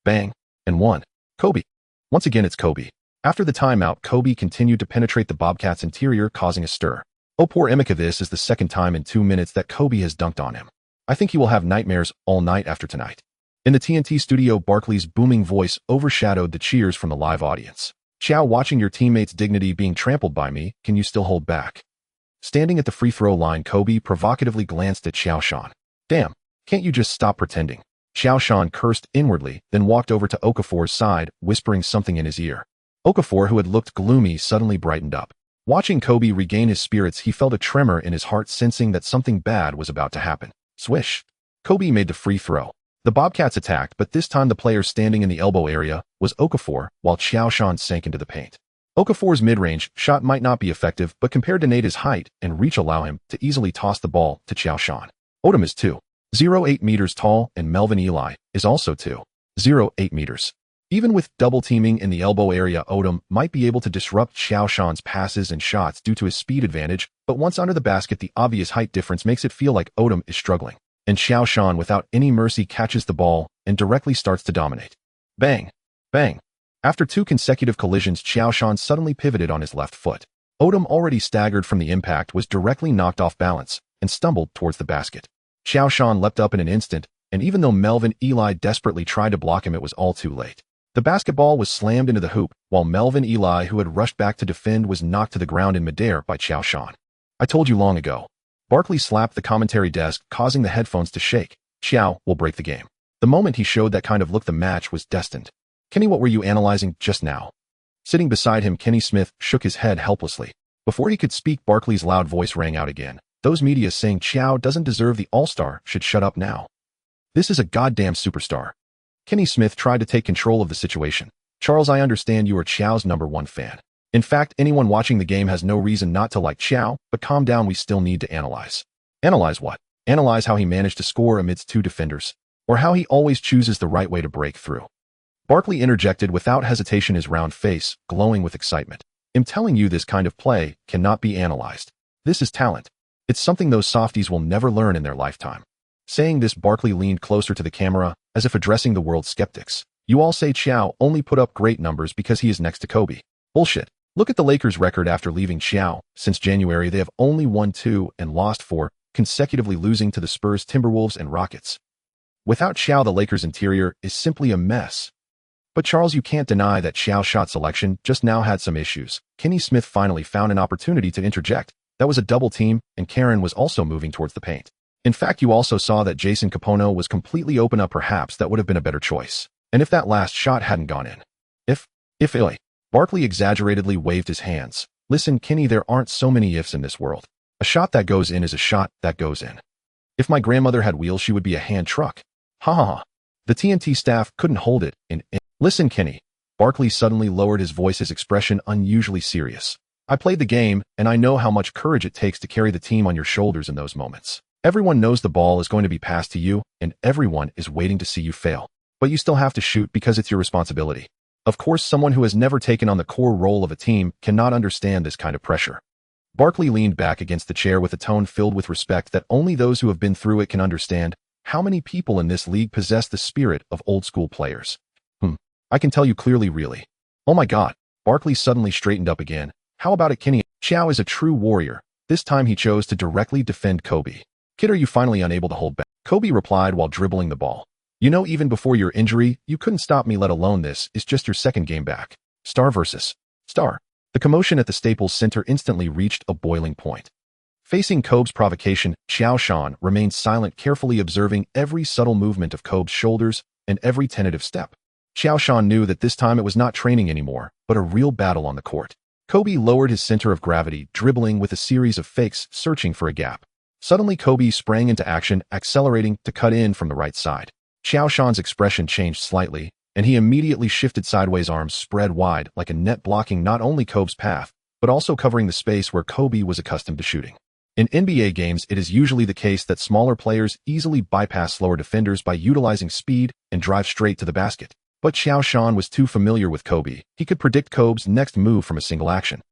Bang. And 1. Kobe. Once again, it's Kobe. After the timeout, Kobe continued to penetrate the Bobcats' interior, causing a stir. Oh, poor Emeka, this is the 2nd time in 2 minutes that Kobe has dunked on him. I think he will have nightmares all night after tonight. In the TNT studio, Barkley's booming voice overshadowed the cheers from the live audience. Qiao, watching your teammates' dignity being trampled by me, can you still hold back? Standing at the free throw line, Kobe provocatively glanced at Qiao Shan. Damn, can't you just stop pretending? Qiao Shan cursed inwardly, then walked over to Okafor's side, whispering something in his ear. Okafor, who had looked gloomy, suddenly brightened up. Watching Kobe regain his spirits, he felt a tremor in his heart, sensing that something bad was about to happen. Swish. Kobe made the free throw. The Bobcats attacked, but this time the player standing in the elbow area was Okafor, while Qiao Shan sank into the paint. Okafor's mid-range shot might not be effective, but compared to Nate's height and reach, allow him to easily toss the ball to Qiao Shan. Odom is 2.08 meters tall, and Melvin Ely is also 2.08 meters. Even with double-teaming in the elbow area, Odom might be able to disrupt Qiao Shan's passes and shots due to his speed advantage, but once under the basket, the obvious height difference makes it feel like Odom is struggling. And Qiao Shan, without any mercy, catches the ball and directly starts to dominate. Bang! Bang! After 2 consecutive collisions, Qiao Shan suddenly pivoted on his left foot. Odom, already staggered from the impact, was directly knocked off balance and stumbled towards the basket. Qiao Shan leapt up in an instant, and even though Melvin Eli desperately tried to block him, it was all too late. The basketball was slammed into the hoop, while Melvin Eli, who had rushed back to defend, was knocked to the ground in midair by Qiao Shan. I told you long ago. Barkley slapped the commentary desk, causing the headphones to shake. Qiao will break the game. The moment he showed that kind of look, the match was destined. Kenny, what were you analyzing just now? Sitting beside him, Kenny Smith shook his head helplessly. Before he could speak, Barkley's loud voice rang out again. Those media saying Qiao doesn't deserve the All-Star should shut up now. This is a goddamn superstar. Kenny Smith tried to take control of the situation. Charles, I understand you are Qiao's #1 fan. In fact, anyone watching the game has no reason not to like Qiao, but calm down, we still need to analyze. Analyze what? Analyze how he managed to score amidst 2 defenders, or how he always chooses the right way to break through. Barkley interjected without hesitation, his round face glowing with excitement. I'm telling you, this kind of play cannot be analyzed. This is talent. It's something those softies will never learn in their lifetime. Saying this, Barkley leaned closer to the camera, as if addressing the world's skeptics. You all say Qiao only put up great numbers because he is next to Kobe. Bullshit. Look at the Lakers' record after leaving Qiao. Since January, they have only won 2 and lost 4, consecutively losing to the Spurs, Timberwolves, and Rockets. Without Qiao, the Lakers' interior is simply a mess. But Charles, you can't deny that Qiao's shot selection just now had some issues. Kenny Smith finally found an opportunity to interject. That was a double team, and Karen was also moving towards the paint. In fact, you also saw that Jason Capono was completely open up. Perhaps that would have been a better choice. And if that last shot hadn't gone in. If Barkley exaggeratedly waved his hands. Listen, Kenny, there aren't so many ifs in this world. A shot that goes in is a shot that goes in. If my grandmother had wheels, she would be a hand truck. Ha ha ha. The TNT staff couldn't hold it in. Listen, Kenny. Barkley suddenly lowered his voice, his expression unusually serious. I played the game, and I know how much courage it takes to carry the team on your shoulders in those moments. Everyone knows the ball is going to be passed to you, and everyone is waiting to see you fail. But you still have to shoot because it's your responsibility. Of course, someone who has never taken on the core role of a team cannot understand this kind of pressure. Barkley leaned back against the chair with a tone filled with respect that only those who have been through it can understand. How many people in this league possess the spirit of old-school players? I can tell you clearly, really. Oh my God. Barkley suddenly straightened up again. How about it, Kenny? Qiao is a true warrior. This time he chose to directly defend Kobe. Kid, are you finally unable to hold back? Kobe replied while dribbling the ball. You know, even before your injury, you couldn't stop me, let alone this is just your second game back. Star versus star. The commotion at the Staples Center instantly reached a boiling point. Facing Kobe's provocation, Qiao Shan remained silent, carefully observing every subtle movement of Kobe's shoulders and every tentative step. Qiao Shan knew that this time it was not training anymore, but a real battle on the court. Kobe lowered his center of gravity, dribbling with a series of fakes, searching for a gap. Suddenly, Kobe sprang into action, accelerating to cut in from the right side. Qiao Shan's expression changed slightly, and he immediately shifted sideways, arms spread wide like a net, blocking not only Kobe's path, but also covering the space where Kobe was accustomed to shooting. In NBA games, it is usually the case that smaller players easily bypass slower defenders by utilizing speed and drive straight to the basket. But Qiao Shan was too familiar with Kobe. He could predict Kobe's next move from a single action.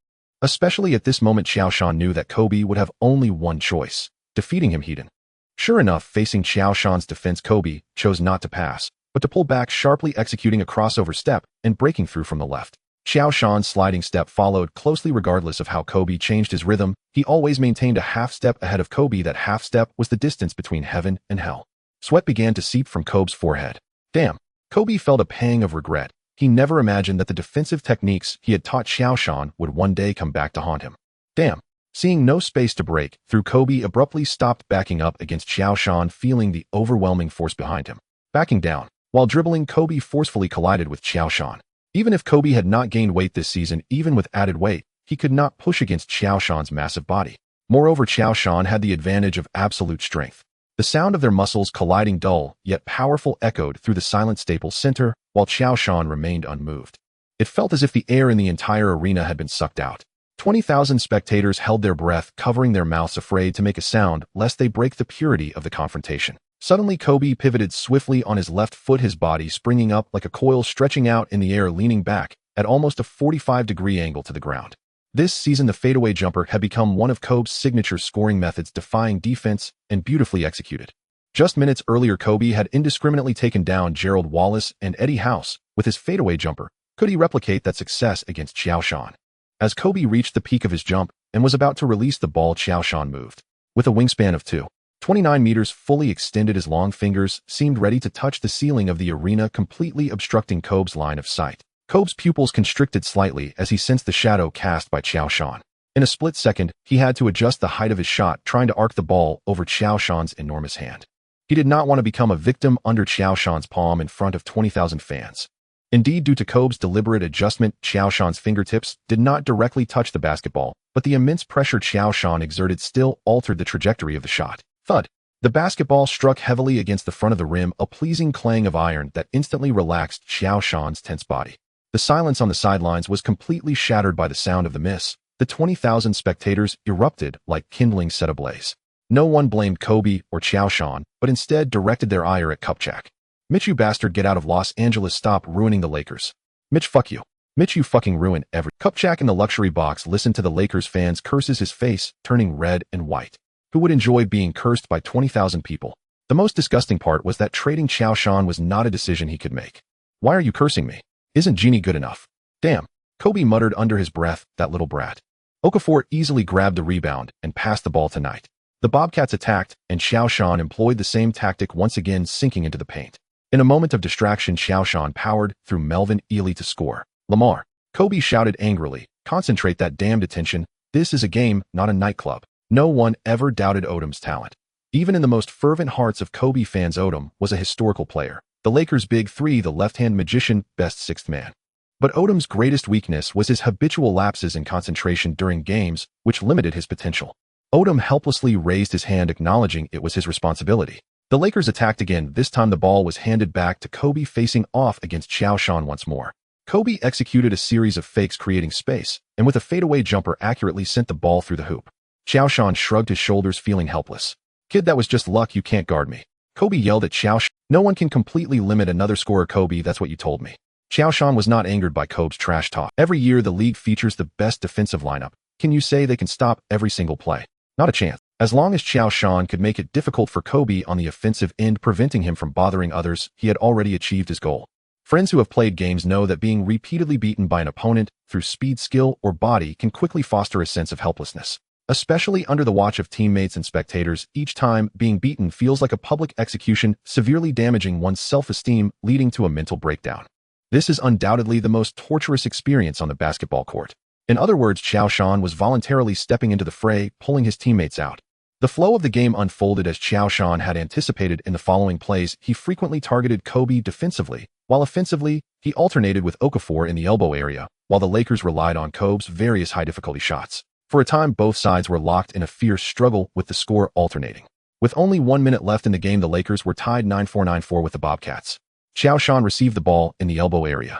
Especially at this moment, Qiao Shan knew that Kobe would have only one choice: defeating him head-on. Sure enough, facing Qiao Shan's defense, Kobe chose not to pass, but to pull back sharply, executing a crossover step and breaking through from the left. Qiao Shan's sliding step followed closely. Regardless of how Kobe changed his rhythm, he always maintained a half step ahead of Kobe. That half step was the distance between heaven and hell. Sweat began to seep from Kobe's forehead. Damn. Kobe felt a pang of regret. He never imagined that the defensive techniques he had taught Qiao Shan would one day come back to haunt him. Damn. Seeing no space to break through, Kobe abruptly stopped, backing up against Qiao Shan, feeling the overwhelming force behind him. Backing down. While dribbling, Kobe forcefully collided with Qiao Shan. Even if Kobe had not gained weight this season, even with added weight, he could not push against Qiao Shan's massive body. Moreover, Qiao Shan had the advantage of absolute strength. The sound of their muscles colliding, dull yet powerful, echoed through the silent Staples Center, while Qiao Shan remained unmoved. It felt as if the air in the entire arena had been sucked out. 20,000 spectators held their breath, covering their mouths, afraid to make a sound lest they break the purity of the confrontation. Suddenly, Kobe pivoted swiftly on his left foot, his body springing up like a coil, stretching out in the air, leaning back at almost a 45-degree angle to the ground. This season, the fadeaway jumper had become one of Kobe's signature scoring methods, defying defense and beautifully executed. Just minutes earlier, Kobe had indiscriminately taken down Gerald Wallace and Eddie House with his fadeaway jumper. Could he replicate that success against Qiao Shan? As Kobe reached the peak of his jump and was about to release the ball, Qiao Shan moved. With a wingspan of 2.29 meters, fully extended, his long fingers seemed ready to touch the ceiling of the arena, completely obstructing Kobe's line of sight. Kobe's pupils constricted slightly as he sensed the shadow cast by Qiao Shan. In a split second, he had to adjust the height of his shot, trying to arc the ball over Qiao Shan's enormous hand. He did not want to become a victim under Qiao Shan's palm in front of 20,000 fans. Indeed, due to Kobe's deliberate adjustment, Qiao Shan's fingertips did not directly touch the basketball, but the immense pressure Qiao Shan exerted still altered the trajectory of the shot. Thud! The basketball struck heavily against the front of the rim, a pleasing clang of iron that instantly relaxed Qiao Shan's tense body. The silence on the sidelines was completely shattered by the sound of the miss. The 20,000 spectators erupted like kindling set ablaze. No one blamed Kobe or Qiao Shan, but instead directed their ire at Kupchak. "Mitch, you bastard, get out of Los Angeles, stop ruining the Lakers. Mitch, fuck you. Mitch, you fucking ruin every..." Kupchak in the luxury box listened to the Lakers fans' curses, his face turning red and white. Who would enjoy being cursed by 20,000 people? The most disgusting part was that trading Qiao Shan was not a decision he could make. "Why are you cursing me? Isn't Genie good enough?" "Damn," Kobe muttered under his breath, "that little brat." Okafor easily grabbed the rebound and passed the ball to Knight. The Bobcats attacked, and Qiao Shan employed the same tactic, once again sinking into the paint. In a moment of distraction, Qiao Shan powered through Melvin Ely to score. "Lamar," Kobe shouted angrily, "concentrate that damned attention. This is a game, not a nightclub." No one ever doubted Odom's talent. Even in the most fervent hearts of Kobe fans, Odom was a historical player. The Lakers' big three, the left-hand magician, best sixth man. But Odom's greatest weakness was his habitual lapses in concentration during games, which limited his potential. Odom helplessly raised his hand, acknowledging it was his responsibility. The Lakers attacked again. This time the ball was handed back to Kobe, facing off against Qiao Shan once more. Kobe executed a series of fakes, creating space, and with a fadeaway jumper accurately sent the ball through the hoop. Qiao Shan shrugged his shoulders, feeling helpless. "Kid, that was just luck. You can't guard me." Kobe yelled at Qiao Shan. "No one can completely limit another scorer, Kobe. That's what you told me." Qiao Shan was not angered by Kobe's trash talk. "Every year the league features the best defensive lineup. Can you say they can stop every single play? Not a chance." As long as Qiao Shan could make it difficult for Kobe on the offensive end, preventing him from bothering others, he had already achieved his goal. Friends who have played games know that being repeatedly beaten by an opponent through speed, skill, or body can quickly foster a sense of helplessness. Especially under the watch of teammates and spectators, each time being beaten feels like a public execution, severely damaging one's self-esteem, leading to a mental breakdown. This is undoubtedly the most torturous experience on the basketball court. In other words, Qiao Shan was voluntarily stepping into the fray, pulling his teammates out. The flow of the game unfolded as Qiao Shan had anticipated. In the following plays, he frequently targeted Kobe defensively, while offensively, he alternated with Okafor in the elbow area, while the Lakers relied on Kobe's various high-difficulty shots. For a time, both sides were locked in a fierce struggle, with the score alternating. With only 1 minute left in the game, the Lakers were tied 9-4 with the Bobcats. Qiao Shan received the ball in the elbow area.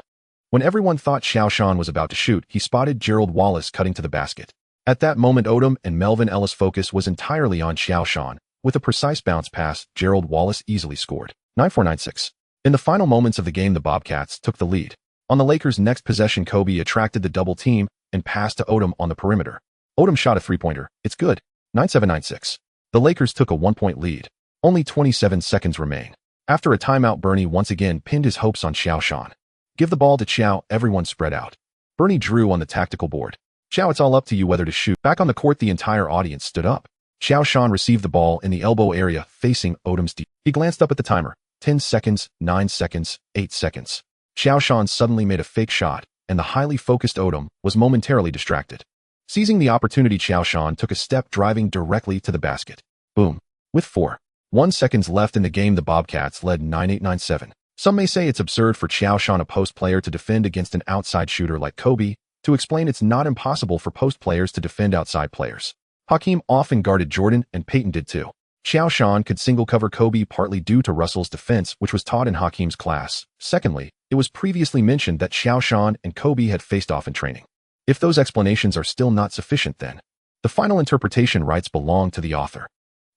When everyone thought Qiao Shan was about to shoot, he spotted Gerald Wallace cutting to the basket. At that moment, Odom and Melvin Ellis' focus was entirely on Qiao Shan. With a precise bounce pass, Gerald Wallace easily scored. 9-4. In the final moments of the game, the Bobcats took the lead. On the Lakers' next possession, Kobe attracted the double team and passed to Odom on the perimeter. Odom shot a three-pointer. It's good. 9-7. The Lakers took a 1-point lead. Only 27 seconds remain. After a timeout, Bernie once again pinned his hopes on Qiao Shan. "Give the ball to Qiao." Everyone spread out. Bernie drew on the tactical board. "Qiao, it's all up to you whether to shoot." Back on the court, the entire audience stood up. Qiao Shan received the ball in the elbow area, facing Odom's deep. He glanced up at the timer. 10 seconds, 9 seconds, 8 seconds. Qiao Shan suddenly made a fake shot, and the highly focused Odom was momentarily distracted. Seizing the opportunity, Qiao Shan took a step, driving directly to the basket. Boom. With 4.1 seconds left in the game, the Bobcats led 9-8-9-7. Some may say it's absurd for Qiao Shan, a post player, to defend against an outside shooter like Kobe. To explain, it's not impossible for post players to defend outside players. Hakeem often guarded Jordan, and Peyton did too. Qiao Shan could single cover Kobe partly due to Russell's defense, which was taught in Hakeem's class. Secondly, it was previously mentioned that Qiao Shan and Kobe had faced off in training. If those explanations are still not sufficient, then the final interpretation rights belong to the author.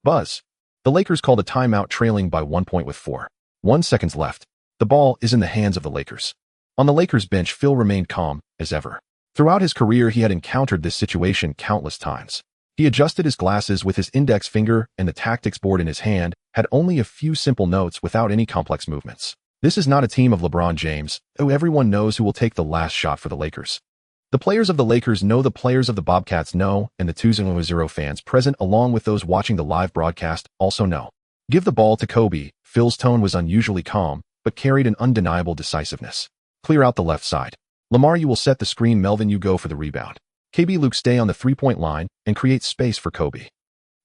Buzz. The Lakers called a timeout trailing by 1 point with 4.1 seconds left. The ball is in the hands of the Lakers. On the Lakers bench, Phil remained calm as ever. Throughout his career, he had encountered this situation countless times. He adjusted his glasses with his index finger and the tactics board in his hand, had only a few simple notes without any complex movements. This is not a team of LeBron James, who everyone knows who will take the last shot for the Lakers. The players of the Lakers know the players of the Bobcats know, and the 2-0 fans present along with those watching the live broadcast also know. Give the ball to Kobe. Phil's tone was unusually calm, but carried an undeniable decisiveness. Clear out the left side. Lamar, you will set the screen. Melvin, you go for the rebound. KB, Luke, stay on the three-point line and create space for Kobe.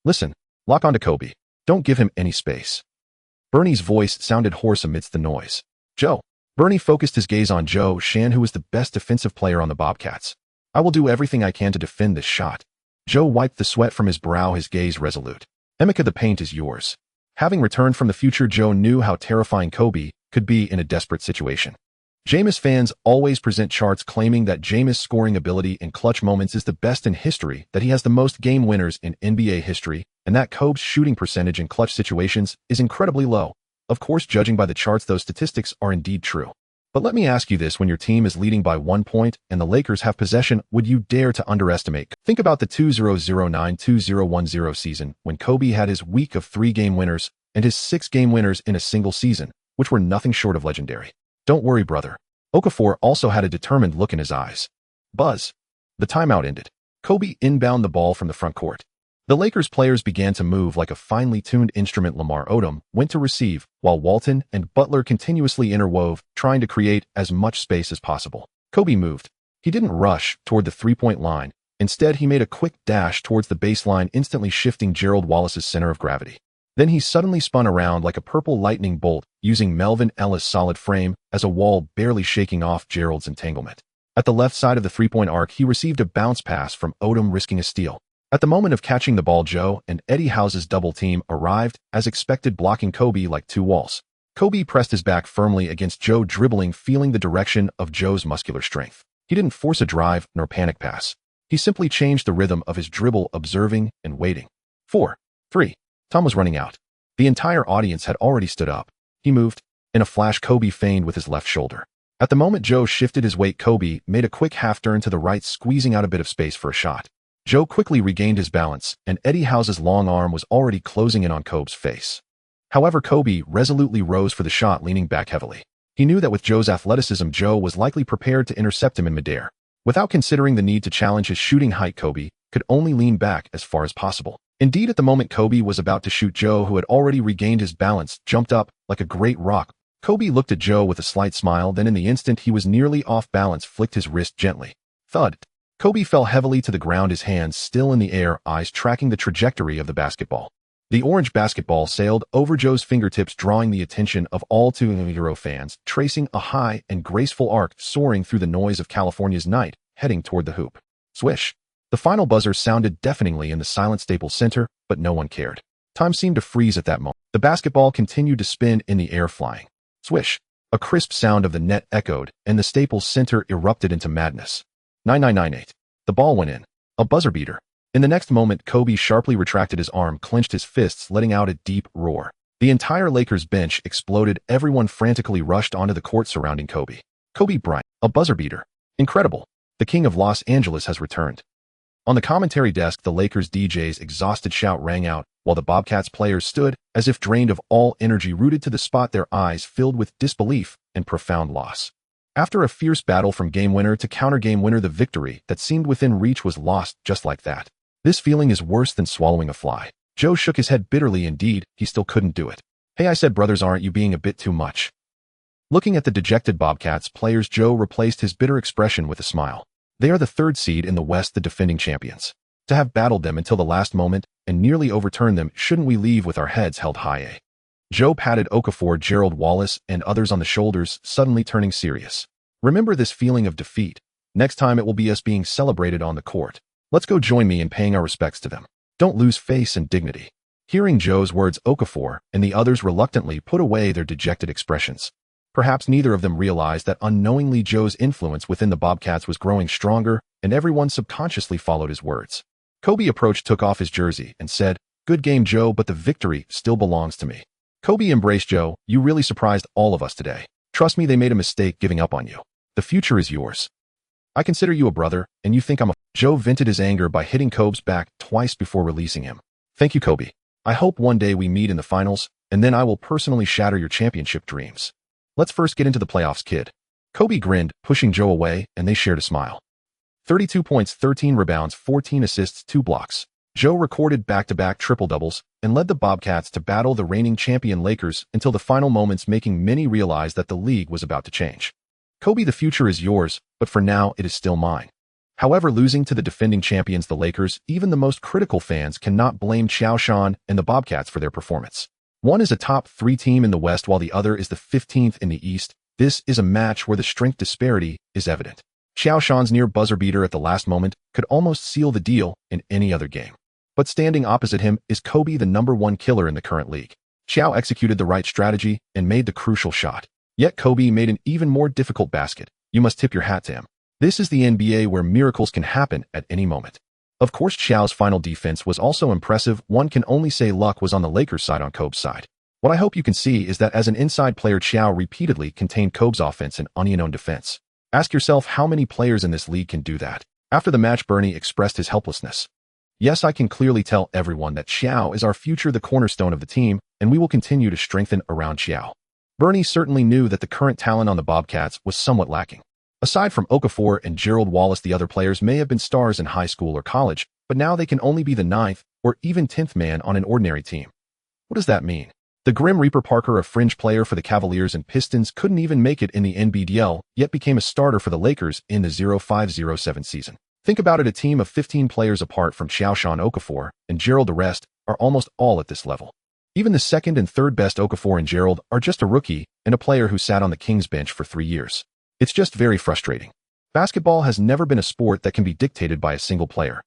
Listen, lock onto Kobe. Don't give him any space. Bernie's voice sounded hoarse amidst the noise. Joe. Bernie focused his gaze on Qiao Shan, who was the best defensive player on the Bobcats. I will do everything I can to defend this shot. Joe wiped the sweat from his brow, his gaze resolute. Emeka, the paint is yours. Having returned from the future, Joe knew how terrifying Kobe could be in a desperate situation. Jameis fans always present charts claiming that Jameis' scoring ability in clutch moments is the best in history, that he has the most game winners in NBA history, and that Kobe's shooting percentage in clutch situations is incredibly low. Of course, judging by the charts, those statistics are indeed true. But let me ask you this, when your team is leading by 1 point and the Lakers have possession, would you dare to underestimate? Think about the 2009-2010 season when Kobe had his week of 3 game winners and his 6 game winners in a single season, which were nothing short of legendary. Don't worry, brother. Okafor also had a determined look in his eyes. Buzz. The timeout ended. Kobe inbound the ball from the front court. The Lakers players began to move like a finely tuned instrument. Lamar Odom went to receive, while Walton and Butler continuously interwove, trying to create as much space as possible. Kobe moved. He didn't rush toward the three-point line. Instead, he made a quick dash towards the baseline, instantly shifting Gerald Wallace's center of gravity. Then he suddenly spun around like a purple lightning bolt, using Melvin Ellis' solid frame as a wall, barely shaking off Gerald's entanglement. At the left side of the three-point arc, he received a bounce pass from Odom, risking a steal. At the moment of catching the ball, Joe and Eddie House's double team arrived, as expected, blocking Kobe like 2 walls. Kobe pressed his back firmly against Joe, dribbling, feeling the direction of Joe's muscular strength. He didn't force a drive nor panic pass. He simply changed the rhythm of his dribble, observing and waiting. 4, 3. Time was running out. The entire audience had already stood up. He moved. In a flash, Kobe feigned with his left shoulder. At the moment Joe shifted his weight, Kobe made a quick half turn to the right, squeezing out a bit of space for a shot. Joe quickly regained his balance, and Eddie House's long arm was already closing in on Kobe's face. However, Kobe resolutely rose for the shot, leaning back heavily. He knew that with Joe's athleticism, Joe was likely prepared to intercept him in midair. Without considering the need to challenge his shooting height, Kobe could only lean back as far as possible. Indeed, at the moment Kobe was about to shoot, Joe, who had already regained his balance, jumped up like a great rock. Kobe looked at Joe with a slight smile, then in the instant he was nearly off balance, flicked his wrist gently. Thud. Kobe fell heavily to the ground, his hands still in the air, eyes tracking the trajectory of the basketball. The orange basketball sailed over Joe's fingertips, drawing the attention of all 2-0 fans, tracing a high and graceful arc, soaring through the noise of California's night, heading toward the hoop. Swish. The final buzzer sounded deafeningly in the silent Staples Center, but no one cared. Time seemed to freeze at that moment. The basketball continued to spin in the air, flying. Swish. A crisp sound of the net echoed, and the Staples Center erupted into madness. 9998. The ball went in. A buzzer beater. In the next moment, Kobe sharply retracted his arm, clenched his fists, letting out a deep roar. The entire Lakers bench exploded. Everyone frantically rushed onto the court surrounding Kobe. Kobe Bryant. A buzzer beater. Incredible. The King of Los Angeles has returned. On the commentary desk, the Lakers DJ's exhausted shout rang out, while the Bobcats players stood, as if drained of all energy, rooted to the spot, their eyes filled with disbelief and profound loss. After a fierce battle from game winner to counter game winner, the victory that seemed within reach was lost just like that. This feeling is worse than swallowing a fly. Joe shook his head bitterly. Indeed, he still couldn't do it. Hey, I said, brothers, aren't you being a bit too much? Looking at the dejected Bobcats players, Joe replaced his bitter expression with a smile. They are the 3rd seed in the West, the defending champions. To have battled them until the last moment and nearly overturned them, shouldn't we leave with our heads held high? Joe patted Okafor, Gerald Wallace, and others on the shoulders, suddenly turning serious. Remember this feeling of defeat. Next time it will be us being celebrated on the court. Let's go join me in paying our respects to them. Don't lose face and dignity. Hearing Joe's words, Okafor and the others reluctantly put away their dejected expressions. Perhaps neither of them realized that unknowingly Joe's influence within the Bobcats was growing stronger, and everyone subconsciously followed his words. Kobe approached, took off his jersey, and said, Good game, Joe, but the victory still belongs to me. Kobe embraced Joe. You really surprised all of us today. Trust me, they made a mistake giving up on you. The future is yours. I consider you a brother, and you think I'm a... Joe vented his anger by hitting Kobe's back twice before releasing him. Thank you, Kobe. I hope one day we meet in the finals, and then I will personally shatter your championship dreams. Let's first get into the playoffs, kid. Kobe grinned, pushing Joe away, and they shared a smile. 32 points, 13 rebounds, 14 assists, 2 blocks. Joe recorded back-to-back triple-doubles and led the Bobcats to battle the reigning champion Lakers until the final moments, making many realize that the league was about to change. Kobe, the future is yours, but for now it is still mine. However, losing to the defending champions, the Lakers, even the most critical fans cannot blame Qiao Shan and the Bobcats for their performance. One is a top 3 team in the West while the other is the 15th in the East. This is a match where the strength disparity is evident. Qiao Shan's near buzzer beater at the last moment could almost seal the deal in any other game. But standing opposite him is Kobe, the #1 killer in the current league. Qiao executed the right strategy and made the crucial shot. Yet Kobe made an even more difficult basket. You must tip your hat to him. This is the NBA where miracles can happen at any moment. Of course, Qiao's final defense was also impressive. One can only say luck was on the Lakers' side on Kobe's side. What I hope you can see is that as an inside player, Qiao repeatedly contained Kobe's offense and onion defense. Ask yourself how many players in this league can do that. After the match, Bernie expressed his helplessness. Yes, I can clearly tell everyone that Qiao is our future, the cornerstone of the team, and we will continue to strengthen around Qiao. Bernie certainly knew that the current talent on the Bobcats was somewhat lacking. Aside from Okafor and Gerald Wallace, the other players may have been stars in high school or college, but now they can only be the 9th or even 10th man on an ordinary team. What does that mean? The Grim Reaper Parker, a fringe player for the Cavaliers and Pistons, couldn't even make it in the NBDL, yet became a starter for the Lakers in the 05-07 season. Think about it, a team of 15 players apart from Qiao Shan, Okafor, and Gerald. The rest are almost all at this level. Even the second and third best, Okafor and Gerald, are just a rookie and a player who sat on the Kings bench for 3 years. It's just very frustrating. Basketball has never been a sport that can be dictated by a single player.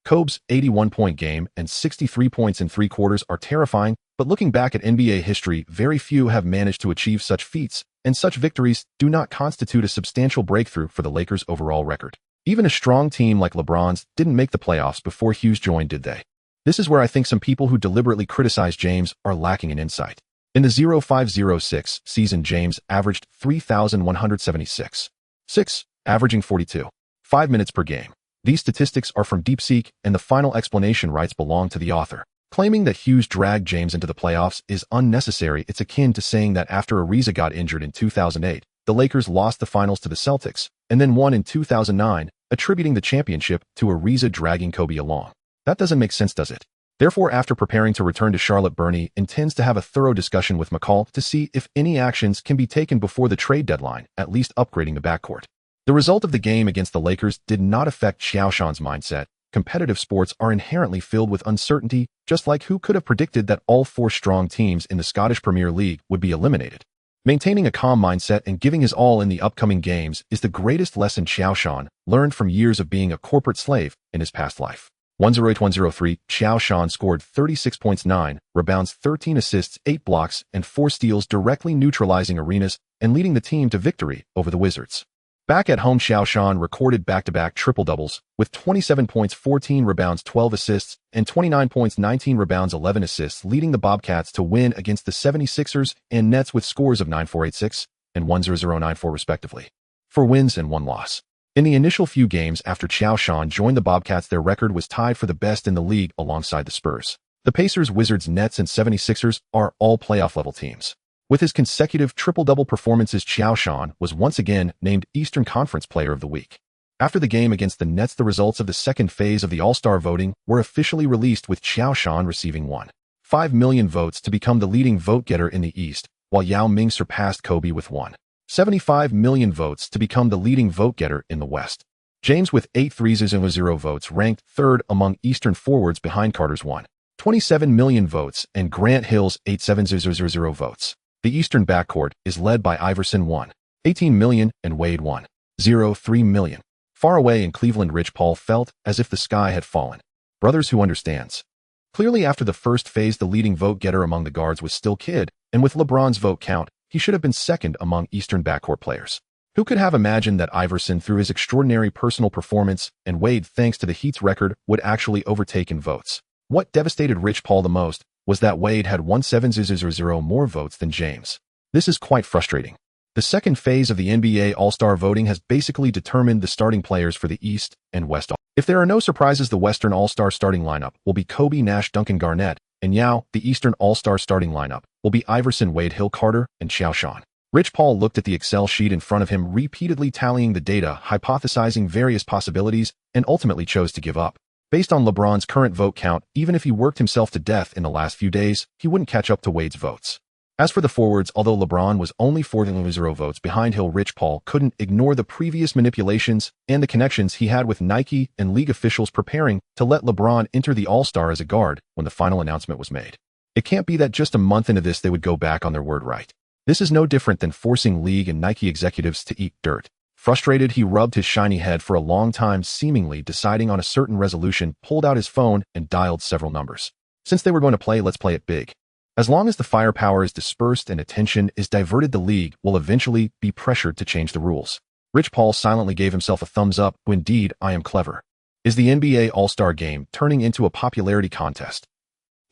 Kobe's 81-point game and 63 points in 3 quarters are terrifying, but looking back at NBA history, very few have managed to achieve such feats, and such victories do not constitute a substantial breakthrough for the Lakers' overall record. Even a strong team like LeBron's didn't make the playoffs before Hughes joined, did they? This is where I think some people who deliberately criticize James are lacking in insight. In the 05-06 season, James averaged 3,176. 6, averaging 42.5 minutes per game. These statistics are from DeepSeek, and the final explanation rights belong to the author. Claiming that Hughes dragged James into the playoffs is unnecessary. It's akin to saying that after Ariza got injured in 2008, the Lakers lost the finals to the Celtics, and then won in 2009, attributing the championship to Ariza dragging Kobe along. That doesn't make sense, does it? Therefore, after preparing to return to Charlotte, Bernie intends to have a thorough discussion with McCall to see if any actions can be taken before the trade deadline, at least upgrading the backcourt. The result of the game against the Lakers did not affect Qiao Shan's mindset. Competitive sports are inherently filled with uncertainty, just like who could have predicted that all 4 strong teams in the Scottish Premier League would be eliminated. Maintaining a calm mindset and giving his all in the upcoming games is the greatest lesson Qiao Shan learned from years of being a corporate slave in his past life. 108-103, Qiao Shan scored 36 points, 9 rebounds, 13 assists, 8 blocks, and 4 steals, directly neutralizing Arenas and leading the team to victory over the Wizards. Back at home, Qiao Shan recorded back-to-back triple-doubles with 27 points, 14 rebounds, 12 assists, and 29 points, 19 rebounds, 11 assists, leading the Bobcats to win against the 76ers and Nets with scores of 9-4-8-6 and 1-0-0-9-4 respectively. 4 wins and 1 loss. In the initial few games after Qiao Shan joined the Bobcats, their record was tied for the best in the league alongside the Spurs. The Pacers, Wizards, Nets, and 76ers are all playoff-level teams. With his consecutive triple-double performances, Qiao Shan was once again named Eastern Conference Player of the Week. After the game against the Nets, the results of the second phase of the All-Star voting were officially released, with Qiao Shan receiving 1.5 million votes to become the leading vote-getter in the East, while Yao Ming surpassed Kobe with 1.75 million votes to become the leading vote-getter in the West. James, with 8 threes and 0 votes, ranked 3rd among Eastern forwards behind Carter's 1.27 million votes and Grant Hill's 8.700 votes. The Eastern backcourt is led by Iverson 1.18 million and Wade 1.03 million. Far away in Cleveland, Rich Paul felt as if the sky had fallen. Brothers who understands. Clearly, after the first phase, the leading vote-getter among the guards was still Kidd, and with LeBron's vote count, he should have been second among Eastern backcourt players. Who could have imagined that Iverson, through his extraordinary personal performance, and Wade, thanks to the Heat's record, would actually overtake in votes? What devastated Rich Paul the most was that Wade had 1700 more votes than James. This is quite frustrating. The second phase of the NBA All-Star voting has basically determined the starting players for the East and West. If there are no surprises, the Western All-Star starting lineup will be Kobe, Nash, Duncan, Garnett, and Yao. The Eastern All-Star starting lineup will be Iverson, Wade, Hill, Carter, and Qiao Shan. Rich Paul looked at the Excel sheet in front of him, repeatedly tallying the data, hypothesizing various possibilities, and ultimately chose to give up. Based on LeBron's current vote count, even if he worked himself to death in the last few days, he wouldn't catch up to Wade's votes. As for the forwards, although LeBron was only 4.0 votes behind Hill, Rich Paul couldn't ignore the previous manipulations and the connections he had with Nike and league officials preparing to let LeBron enter the All-Star as a guard when the final announcement was made. It can't be that just a month into this they would go back on their word, right? This is no different than forcing league and Nike executives to eat dirt. Frustrated, he rubbed his shiny head for a long time, seemingly deciding on a certain resolution, pulled out his phone, and dialed several numbers. Since they were going to play, let's play it big. As long as the firepower is dispersed and attention is diverted, the league will eventually be pressured to change the rules. Rich Paul silently gave himself a thumbs up. Indeed, I am clever. Is the NBA All-Star game turning into a popularity contest?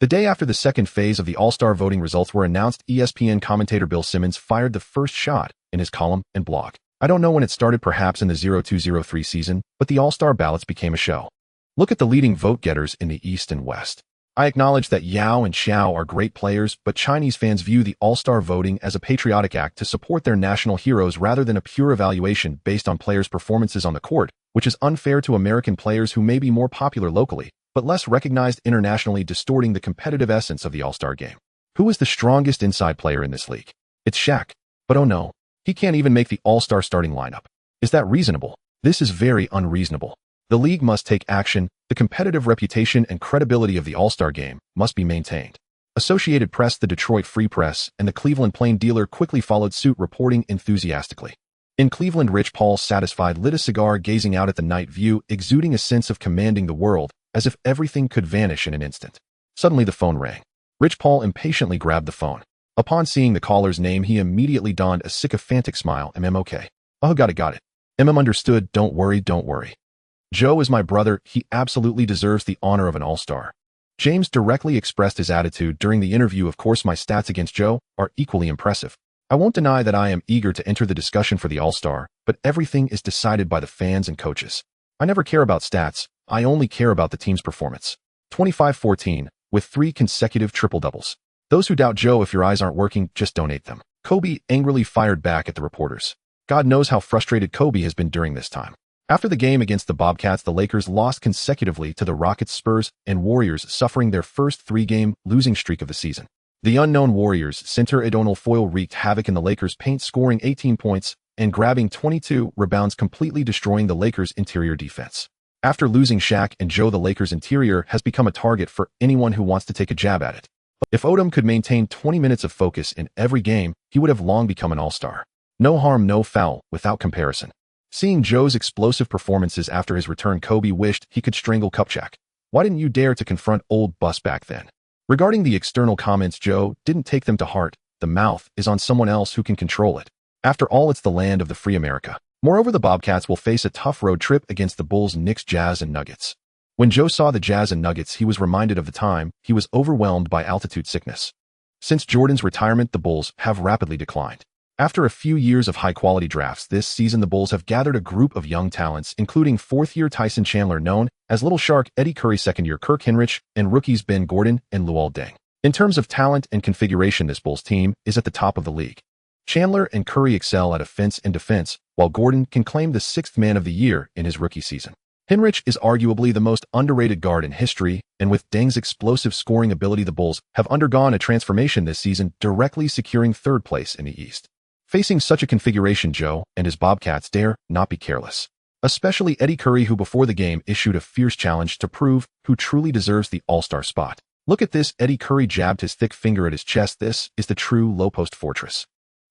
The day after the second phase of the All-Star voting results were announced, ESPN commentator Bill Simmons fired the first shot in his column and blog. I don't know when it started, perhaps in the 02-03 season, but the All-Star ballots became a show. Look at the leading vote-getters in the East and West. I acknowledge that Yao and Xiao are great players, but Chinese fans view the All-Star voting as a patriotic act to support their national heroes rather than a pure evaluation based on players' performances on the court, which is unfair to American players who may be more popular locally, but less recognized internationally, distorting the competitive essence of the All-Star game. Who is the strongest inside player in this league? It's Shaq. But oh no, he can't even make the All-Star starting lineup. Is that reasonable? This is very unreasonable. The league must take action. The competitive reputation and credibility of the All-Star game must be maintained. Associated Press, the Detroit Free Press, and the Cleveland Plain Dealer quickly followed suit, reporting enthusiastically. In Cleveland, Rich Paul, satisfied, lit a cigar, gazing out at the night view, exuding a sense of commanding the world, as if everything could vanish in an instant. Suddenly the phone rang. Rich Paul impatiently grabbed the phone. Upon seeing the caller's name, he immediately donned a sycophantic smile. Okay. Oh, got it. Understood. Don't worry. Joe is my brother. He absolutely deserves the honor of an All-Star. James directly expressed his attitude during the interview. Of course, my stats against Joe are equally impressive. I won't deny that I am eager to enter the discussion for the All-Star, but everything is decided by the fans and coaches. I never care about stats. I only care about the team's performance. 25-14, with 3 consecutive triple-doubles. Those who doubt Joe, if your eyes aren't working, just donate them. Kobe angrily fired back at the reporters. God knows how frustrated Kobe has been during this time. After the game against the Bobcats, the Lakers lost consecutively to the Rockets, Spurs, and Warriors, suffering their first 3-game losing streak of the season. The unknown Warriors center O'Donnell Foyle wreaked havoc in the Lakers' paint, scoring 18 points and grabbing 22 rebounds, completely destroying the Lakers' interior defense. After losing Shaq and Joe, the Lakers' interior has become a target for anyone who wants to take a jab at it. If Odom could maintain 20 minutes of focus in every game, he would have long become an All-Star. No harm, no foul, without comparison. Seeing Joe's explosive performances after his return, Kobe wished he could strangle Kupchak. Why didn't you dare to confront old Bus back then? Regarding the external comments, Joe didn't take them to heart. The mouth is on someone else who can control it. After all, it's the land of the free America. Moreover, the Bobcats will face a tough road trip against the Bulls, Knicks, Jazz, and Nuggets. When Joe saw the Jazz and Nuggets, he was reminded of the time he was overwhelmed by altitude sickness. Since Jordan's retirement, the Bulls have rapidly declined. After a few years of high-quality drafts, this season the Bulls have gathered a group of young talents, including fourth-year Tyson Chandler, known as Little Shark, Eddie Curry, second-year Kirk Hinrich, and rookies Ben Gordon and Luol Deng. In terms of talent and configuration, this Bulls team is at the top of the league. Chandler and Curry excel at offense and defense, while Gordon can claim the 6th Man of the Year in his rookie season. Hinrich is arguably the most underrated guard in history, and with Deng's explosive scoring ability, the Bulls have undergone a transformation this season, directly securing 3rd place in the East. Facing such a configuration, Joe and his Bobcats dare not be careless. Especially Eddie Curry, who before the game issued a fierce challenge to prove who truly deserves the All-Star spot. Look at this. Eddie Curry jabbed his thick finger at his chest. This is the true low-post fortress.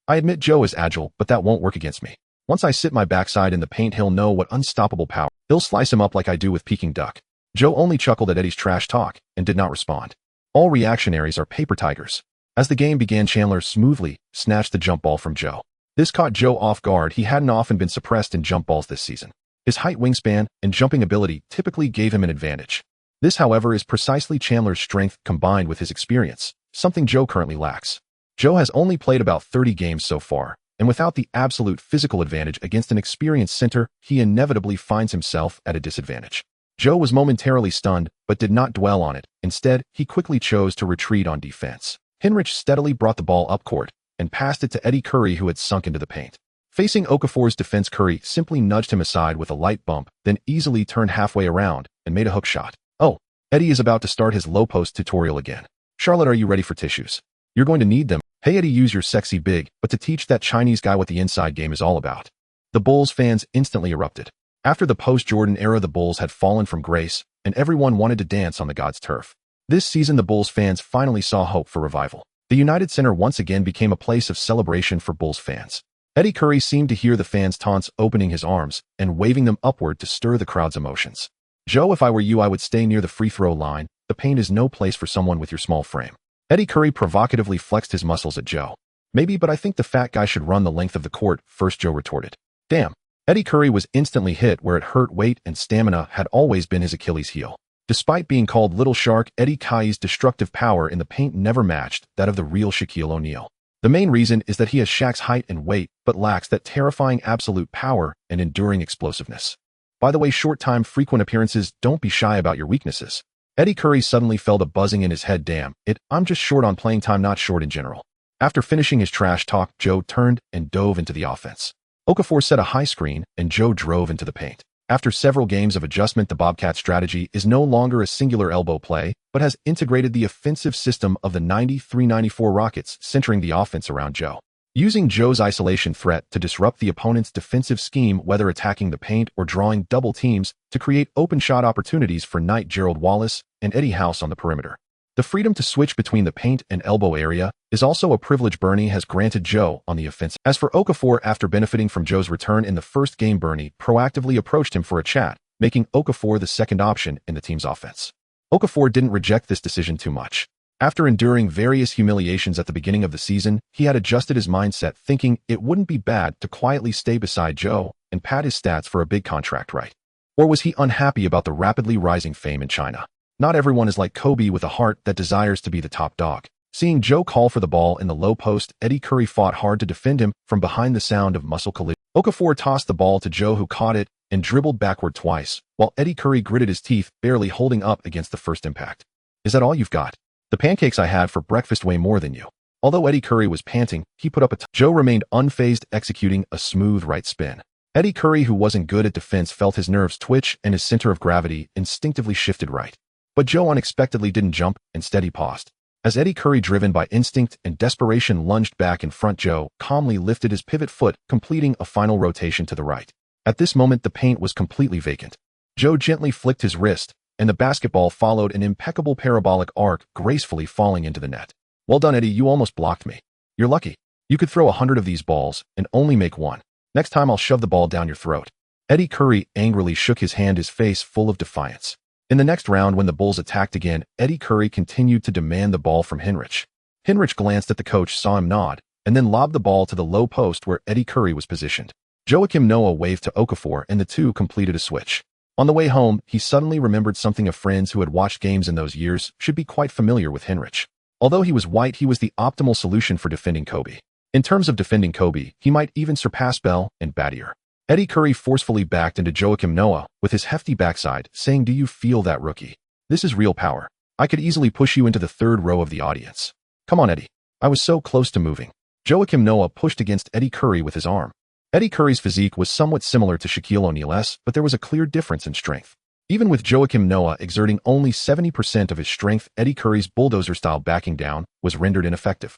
I admit Joe is agile, but that won't work against me. Once I sit my backside in the paint, he'll know what unstoppable power. He'll slice him up like I do with Peking duck. Joe only chuckled at Eddie's trash talk and did not respond. All reactionaries are paper tigers. As the game began, Chandler smoothly snatched the jump ball from Joe. This caught Joe off guard. He hadn't often been suppressed in jump balls this season. His height, wingspan, and jumping ability typically gave him an advantage. This, however, is precisely Chandler's strength combined with his experience, something Joe currently lacks. Joe has only played about 30 games so far, and without the absolute physical advantage against an experienced center, he inevitably finds himself at a disadvantage. Joe was momentarily stunned, but did not dwell on it. Instead, he quickly chose to retreat on defense. Hinrich steadily brought the ball up court and passed it to Eddie Curry, who had sunk into the paint. Facing Okafor's defense, Curry simply nudged him aside with a light bump, then easily turned halfway around and made a hook shot. Oh, Eddie is about to start his low post tutorial again. Charlotte, are you ready for tissues? You're going to need them. Hey Eddie, use your sexy big, but to teach that Chinese guy what the inside game is all about. The Bulls fans instantly erupted. After the post-Jordan era, the Bulls had fallen from grace, and everyone wanted to dance on the God's turf. This season, the Bulls fans finally saw hope for revival. The United Center once again became a place of celebration for Bulls fans. Eddie Curry seemed to hear the fans' taunts, opening his arms and waving them upward to stir the crowd's emotions. Joe, if I were you, I would stay near the free throw line. The paint is no place for someone with your small frame. Eddie Curry provocatively flexed his muscles at Joe. Maybe, but I think the fat guy should run the length of the court first, Joe retorted. Damn. Eddie Curry was instantly hit where it hurt. Weight and stamina had always been his Achilles heel. Despite being called Little Shark, Eddie Curry's destructive power in the paint never matched that of the real Shaquille O'Neal. The main reason is that he has Shaq's height and weight, but lacks that terrifying absolute power and enduring explosiveness. By the way, short-time frequent appearances, don't be shy about your weaknesses. Eddie Curry suddenly felt a buzzing in his head. Damn it, I'm just short on playing time, not short in general. After finishing his trash talk, Joe turned and dove into the offense. Okafor set a high screen, and Joe drove into the paint. After several games of adjustment, the Bobcat strategy is no longer a singular elbow play, but has integrated the offensive system of the 93-94 Rockets, centering the offense around Joe. Using Joe's isolation threat to disrupt the opponent's defensive scheme, whether attacking the paint or drawing double teams, to create open shot opportunities for Knight, Gerald Wallace, and Eddie House on the perimeter. The freedom to switch between the paint and elbow area is also a privilege Bernie has granted Joe on the offense. As for Okafor, after benefiting from Joe's return in the first game, Bernie proactively approached him for a chat, making Okafor the second option in the team's offense. Okafor didn't reject this decision too much. After enduring various humiliations at the beginning of the season, he had adjusted his mindset, thinking it wouldn't be bad to quietly stay beside Joe and pad his stats for a big contract, right? Or was he unhappy about the rapidly rising fame in China? Not everyone is like Kobe with a heart that desires to be the top dog. Seeing Joe call for the ball in the low post, Eddie Curry fought hard to defend him from behind the sound of muscle collision. Okafor tossed the ball to Joe, who caught it and dribbled backward twice, while Eddie Curry gritted his teeth, barely holding up against the first impact. Is that all you've got? The pancakes I had for breakfast weigh more than you. Although Eddie Curry was panting, he put up Joe remained unfazed, executing a smooth right spin. Eddie Curry, who wasn't good at defense, felt his nerves twitch and his center of gravity instinctively shifted right. But Joe unexpectedly didn't jump, instead he paused. As Eddie Curry, driven by instinct and desperation, lunged back in front, Joe calmly lifted his pivot foot, completing a final rotation to the right. At this moment, the paint was completely vacant. Joe gently flicked his wrist, and the basketball followed an impeccable parabolic arc, gracefully falling into the net. Well done, Eddie, you almost blocked me. You're lucky. You could throw 100 of these balls and only make one. Next time I'll shove the ball down your throat. Eddie Curry angrily shook his hand, his face full of defiance. In the next round, when the Bulls attacked again, Eddie Curry continued to demand the ball from Hinrich. Hinrich glanced at the coach, saw him nod, and then lobbed the ball to the low post where Eddie Curry was positioned. Joakim Noah waved to Okafor, and the two completed a switch. On the way home, he suddenly remembered something. Of friends who had watched games in those years should be quite familiar with Hinrich. Although he was white, he was the optimal solution for defending Kobe. In terms of defending Kobe, he might even surpass Bell and Battier. Eddie Curry forcefully backed into Joakim Noah with his hefty backside, saying, "Do you feel that, rookie? This is real power. I could easily push you into the third row of the audience. Come on, Eddie." I was so close to moving. Joakim Noah pushed against Eddie Curry with his arm. Eddie Curry's physique was somewhat similar to Shaquille O'Neal's, but there was a clear difference in strength. Even with Joakim Noah exerting only 70% of his strength, Eddie Curry's bulldozer-style backing down was rendered ineffective.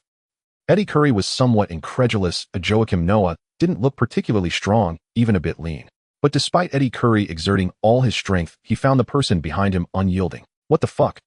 Eddie Curry was somewhat incredulous. Joakim Noah didn't look particularly strong, even a bit lean. But despite Eddie Curry exerting all his strength, he found the person behind him unyielding. What the fuck?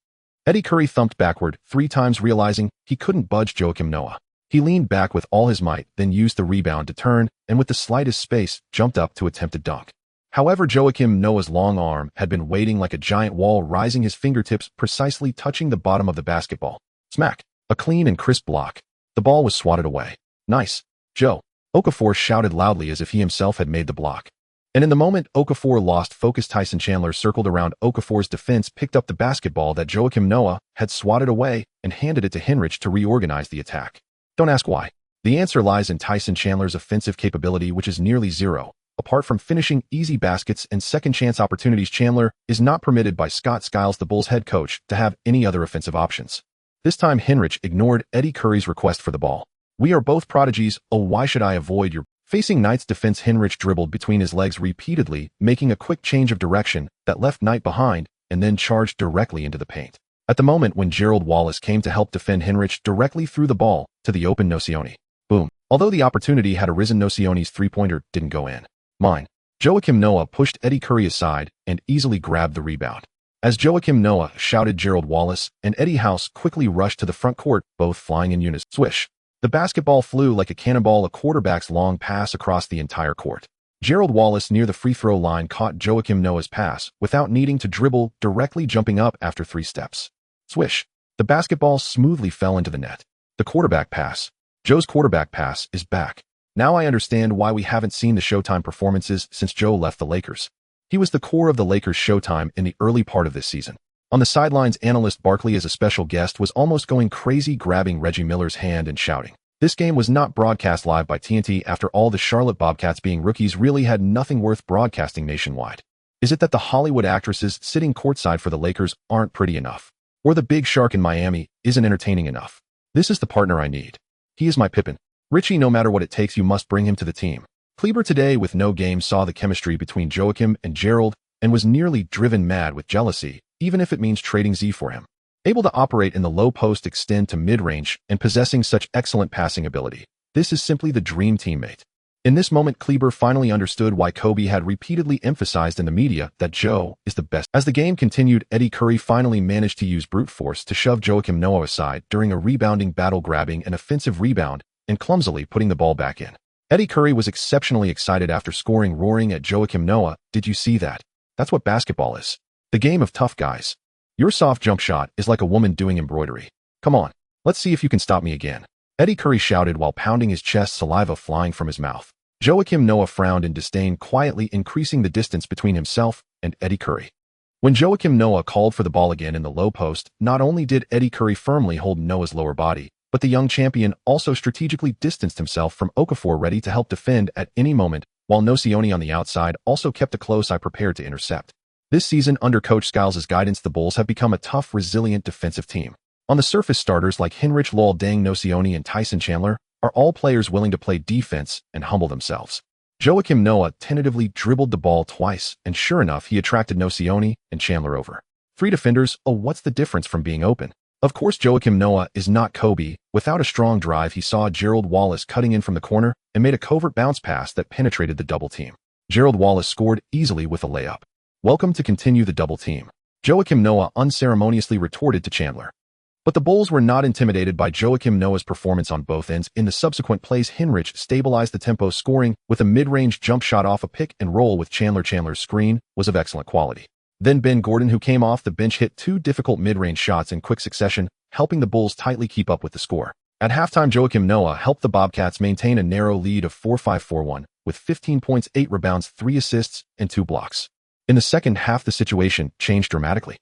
Eddie Curry thumped backward 3 times, realizing he couldn't budge Joakim Noah. He leaned back with all his might, then used the rebound to turn, and with the slightest space, jumped up to attempt a dunk. However, Joakim Noah's long arm had been waiting like a giant wall, rising his fingertips precisely touching the bottom of the basketball. Smack! A clean and crisp block. The ball was swatted away. Nice, Joe. Okafor shouted loudly as if he himself had made the block. And in the moment Okafor lost focus, Tyson Chandler circled around Okafor's defense, picked up the basketball that Joakim Noah had swatted away, and handed it to Hinrich to reorganize the attack. Don't ask why. The answer lies in Tyson Chandler's offensive capability, which is nearly zero. Apart from finishing easy baskets and second-chance opportunities, Chandler is not permitted by Scott Skiles, the Bulls head coach, to have any other offensive options. This time Hinrich ignored Eddie Curry's request for the ball. "We are both prodigies, oh why should I avoid your..." Facing Knight's defense, Hinrich dribbled between his legs repeatedly, making a quick change of direction that left Knight behind, and then charged directly into the paint. At the moment when Gerald Wallace came to help defend, Hinrich directly threw the ball to the open Nocioni. Boom. Although the opportunity had arisen, Nocioni's three-pointer didn't go in. Mine. Joakim Noah pushed Eddie Curry aside and easily grabbed the rebound. As Joakim Noah shouted, Gerald Wallace and Eddie House quickly rushed to the front court, both flying in unison. Swish. The basketball flew like a cannonball, a quarterback's long pass across the entire court. Gerald Wallace near the free throw line caught Joakim Noah's pass without needing to dribble, directly jumping up after 3 steps. Swish. The basketball smoothly fell into the net. The quarterback pass. Joe's quarterback pass is back. Now I understand why we haven't seen the Showtime performances since Joe left the Lakers. He was the core of the Lakers' Showtime in the early part of this season. On the sidelines, analyst Barkley, as a special guest, was almost going crazy, grabbing Reggie Miller's hand and shouting. This game was not broadcast live by TNT. After all, the Charlotte Bobcats, being rookies, really had nothing worth broadcasting nationwide. Is it that the Hollywood actresses sitting courtside for the Lakers aren't pretty enough? Or the big shark in Miami isn't entertaining enough? This is the partner I need. He is my Pippin. Richie, no matter what it takes, you must bring him to the team. Kleber today, with no game, saw the chemistry between Joakim and Gerald and was nearly driven mad with jealousy, even if it means trading Z for him. Able to operate in the low post, extend to mid-range, and possessing such excellent passing ability, this is simply the dream teammate. In this moment, Kleber finally understood why Kobe had repeatedly emphasized in the media that Joe is the best. As the game continued, Eddie Curry finally managed to use brute force to shove Joakim Noah aside during a rebounding battle, grabbing an offensive rebound and clumsily putting the ball back in. Eddie Curry was exceptionally excited after scoring, roaring at Joakim Noah, "Did you see that? That's what basketball is. The game of tough guys. Your soft jump shot is like a woman doing embroidery. Come on, let's see if you can stop me again." Eddie Curry shouted while pounding his chest, saliva flying from his mouth. Joakim Noah frowned in disdain, quietly increasing the distance between himself and Eddie Curry. When Joakim Noah called for the ball again in the low post, not only did Eddie Curry firmly hold Noah's lower body, but the young champion also strategically distanced himself from Okafor, ready to help defend at any moment, while Nocioni on the outside also kept a close eye, prepared to intercept. This season, under Coach Skiles' guidance, the Bulls have become a tough, resilient defensive team. On the surface, starters like Hinrich, Lowell Deng, Nocioni, and Tyson Chandler are all players willing to play defense and humble themselves. Joakim Noah tentatively dribbled the ball twice, and sure enough, he attracted Nocioni and Chandler over. 3 defenders, oh, what's the difference from being open? Of course, Joakim Noah is not Kobe. Without a strong drive, he saw Gerald Wallace cutting in from the corner and made a covert bounce pass that penetrated the double team. Gerald Wallace scored easily with a layup. "Welcome to continue the double team," Joakim Noah unceremoniously retorted to Chandler. But the Bulls were not intimidated by Joakim Noah's performance on both ends. In the subsequent plays, Hinrich stabilized the tempo, scoring with a mid-range jump shot off a pick and roll with Chandler. Chandler's screen was of excellent quality. Then Ben Gordon, who came off the bench, hit 2 difficult mid-range shots in quick succession, helping the Bulls tightly keep up with the score. At halftime, Joakim Noah helped the Bobcats maintain a narrow lead of 4-5-4-1, with 15 points, 8 rebounds, 3 assists, and 2 blocks. In the second half, the situation changed dramatically.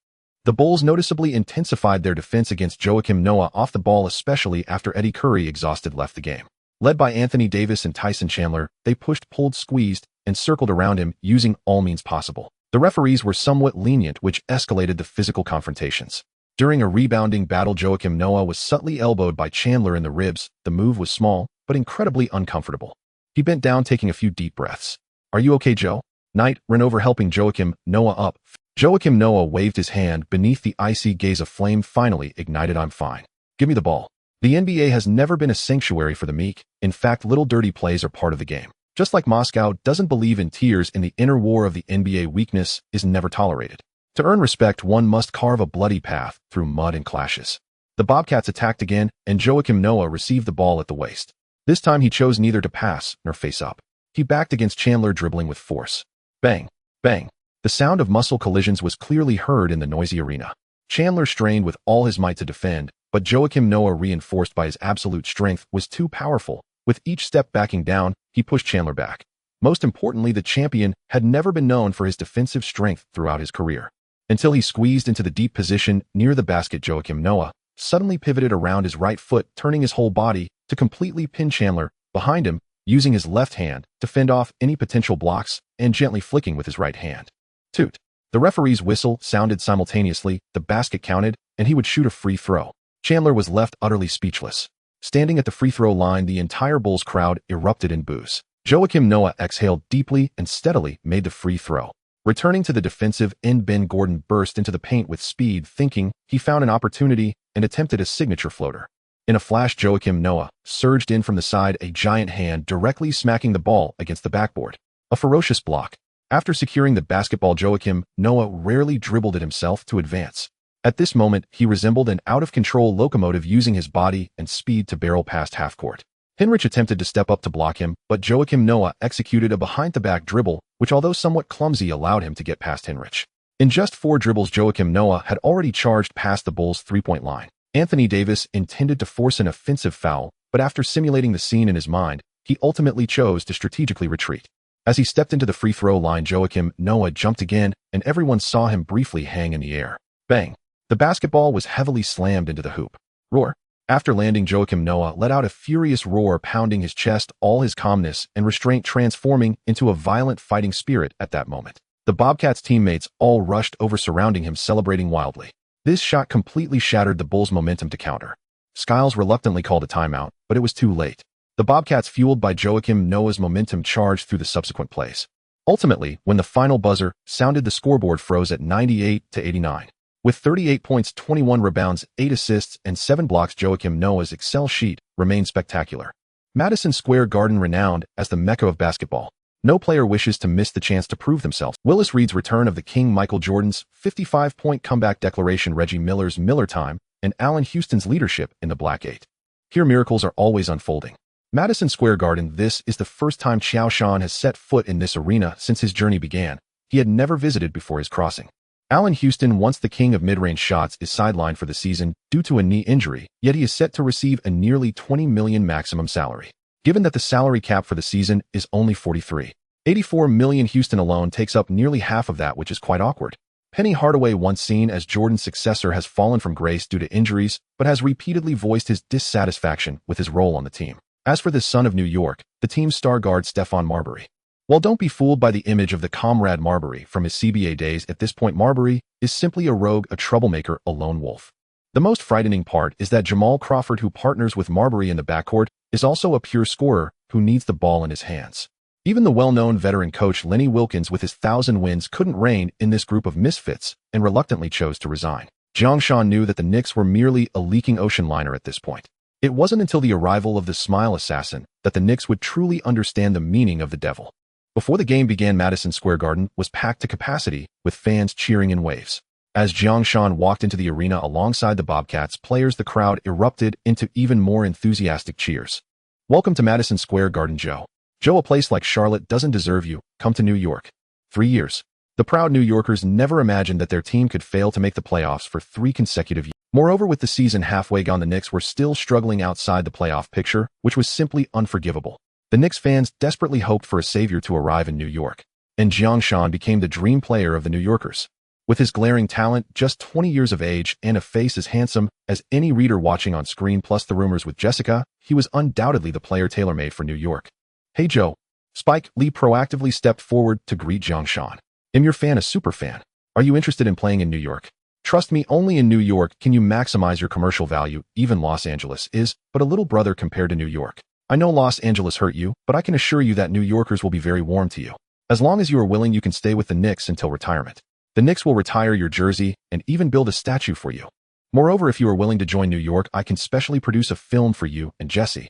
The Bulls noticeably intensified their defense against Joakim Noah off the ball, especially after Eddie Curry, exhausted, left the game. Led by Anthony Davis and Tyson Chandler, they pushed, pulled, squeezed, and circled around him, using all means possible. The referees were somewhat lenient, which escalated the physical confrontations. During a rebounding battle, Joakim Noah was subtly elbowed by Chandler in the ribs. The move was small, but incredibly uncomfortable. He bent down, taking a few deep breaths. "Are you okay, Joe?" Knight ran over, helping Joakim Noah up. Joakim Noah waved his hand beneath the icy gaze of flame, finally ignited. "I'm fine. Give me the ball." The NBA has never been a sanctuary for the meek. In fact, little dirty plays are part of the game. Just like Moscow doesn't believe in tears in the inner war of the NBA, weakness is never tolerated. To earn respect, one must carve a bloody path through mud and clashes. The Bobcats attacked again, and Joakim Noah received the ball at the waist. This time he chose neither to pass nor face up. He backed against Chandler, dribbling with force. Bang! Bang! The sound of muscle collisions was clearly heard in the noisy arena. Chandler strained with all his might to defend, but Joakim Noah, reinforced by his absolute strength, was too powerful. With each step backing down, he pushed Chandler back. Most importantly, the champion had never been known for his defensive strength throughout his career. Until he squeezed into the deep position near the basket, Joachim Noah suddenly pivoted around his right foot, turning his whole body to completely pin Chandler behind him, using his left hand to fend off any potential blocks and gently flicking with his right hand. Toot. The referee's whistle sounded simultaneously, the basket counted, and he would shoot a free throw. Chandler was left utterly speechless. Standing at the free throw line, the entire Bulls crowd erupted in boos. Joachim Noah exhaled deeply and steadily made the free throw. Returning to the defensive end, Ben Gordon burst into the paint with speed, thinking he found an opportunity and attempted a signature floater. In a flash, Joachim Noah surged in from the side, a giant hand directly smacking the ball against the backboard. A ferocious block. After securing the basketball, Joachim Noah rarely dribbled it himself to advance. At this moment, he resembled an out-of-control locomotive, using his body and speed to barrel past half-court. Hinrich attempted to step up to block him, but Joachim Noah executed a behind-the-back dribble, which, although somewhat clumsy, allowed him to get past Hinrich. In just 4 dribbles, Joachim Noah had already charged past the Bulls' three-point line. Anthony Davis intended to force an offensive foul, but after simulating the scene in his mind, he ultimately chose to strategically retreat. As he stepped into the free throw line, Joachim Noah jumped again, and everyone saw him briefly hang in the air. Bang! The basketball was heavily slammed into the hoop. Roar! After landing, Joachim Noah let out a furious roar, pounding his chest, all his calmness and restraint transforming into a violent fighting spirit at that moment. The Bobcats' teammates all rushed over, surrounding him, celebrating wildly. This shot completely shattered the Bulls' momentum to counter. Skiles reluctantly called a timeout, but it was too late. The Bobcats, fueled by Joachim Noah's momentum, charged through the subsequent plays. Ultimately, when the final buzzer sounded, the scoreboard froze at 98-89. With 38 points, 21 rebounds, 8 assists, and 7 blocks, Joachim Noah's Excel sheet remained spectacular. Madison Square Garden, renowned as the Mecca of basketball. No player wishes to miss the chance to prove themselves. Willis Reed's return of the King, Michael Jordan's 55-point comeback declaration, Reggie Miller's Miller Time, and Allen Houston's leadership in the Black Eight. Here, miracles are always unfolding. Madison Square Garden. This is the first time Qiao Shan has set foot in this arena since his journey began. He had never visited before his crossing. Allen Houston, once the king of mid-range shots, is sidelined for the season due to a knee injury, yet he is set to receive a nearly $20 million maximum salary. Given that the salary cap for the season is only $84 million, Houston alone takes up nearly half of that, which is quite awkward. Penny Hardaway, once seen as Jordan's successor, has fallen from grace due to injuries, but has repeatedly voiced his dissatisfaction with his role on the team. As for the son of New York, the team's star guard Stephon Marbury. Well, don't be fooled by the image of the comrade Marbury from his CBA days. At this point, Marbury is simply a rogue, a troublemaker, a lone wolf. The most frightening part is that Jamal Crawford, who partners with Marbury in the backcourt, is also a pure scorer who needs the ball in his hands. Even the well-known veteran coach Lenny Wilkins, with his 1,000 wins, couldn't reign in this group of misfits and reluctantly chose to resign. Qiao Shan knew that the Knicks were merely a leaking ocean liner at this point. It wasn't until the arrival of the Smile Assassin that the Knicks would truly understand the meaning of the devil. Before the game began, Madison Square Garden was packed to capacity, with fans cheering in waves. As Qiao Shan walked into the arena alongside the Bobcats players, the crowd erupted into even more enthusiastic cheers. "Welcome to Madison Square Garden, Joe. Joe, a place like Charlotte doesn't deserve you. Come to New York." 3 years. The proud New Yorkers never imagined that their team could fail to make the playoffs for 3 consecutive years. Moreover, with the season halfway gone, the Knicks were still struggling outside the playoff picture, which was simply unforgivable. The Knicks fans desperately hoped for a savior to arrive in New York, and Qiao Shan became the dream player of the New Yorkers. With his glaring talent, just 20 years of age, and a face as handsome as any reader watching on screen, plus the rumors with Jessica, he was undoubtedly the player tailor-made for New York. "Hey Joe." Spike Lee proactively stepped forward to greet Qiao Shan. "I'm your fan, a super fan. Are you interested in playing in New York? Trust me, only in New York can you maximize your commercial value. Even Los Angeles is but a little brother compared to New York. I know Los Angeles hurt you, but I can assure you that New Yorkers will be very warm to you. As long as you are willing, you can stay with the Knicks until retirement. The Knicks will retire your jersey and even build a statue for you. Moreover, if you are willing to join New York, I can specially produce a film for you and Jesse."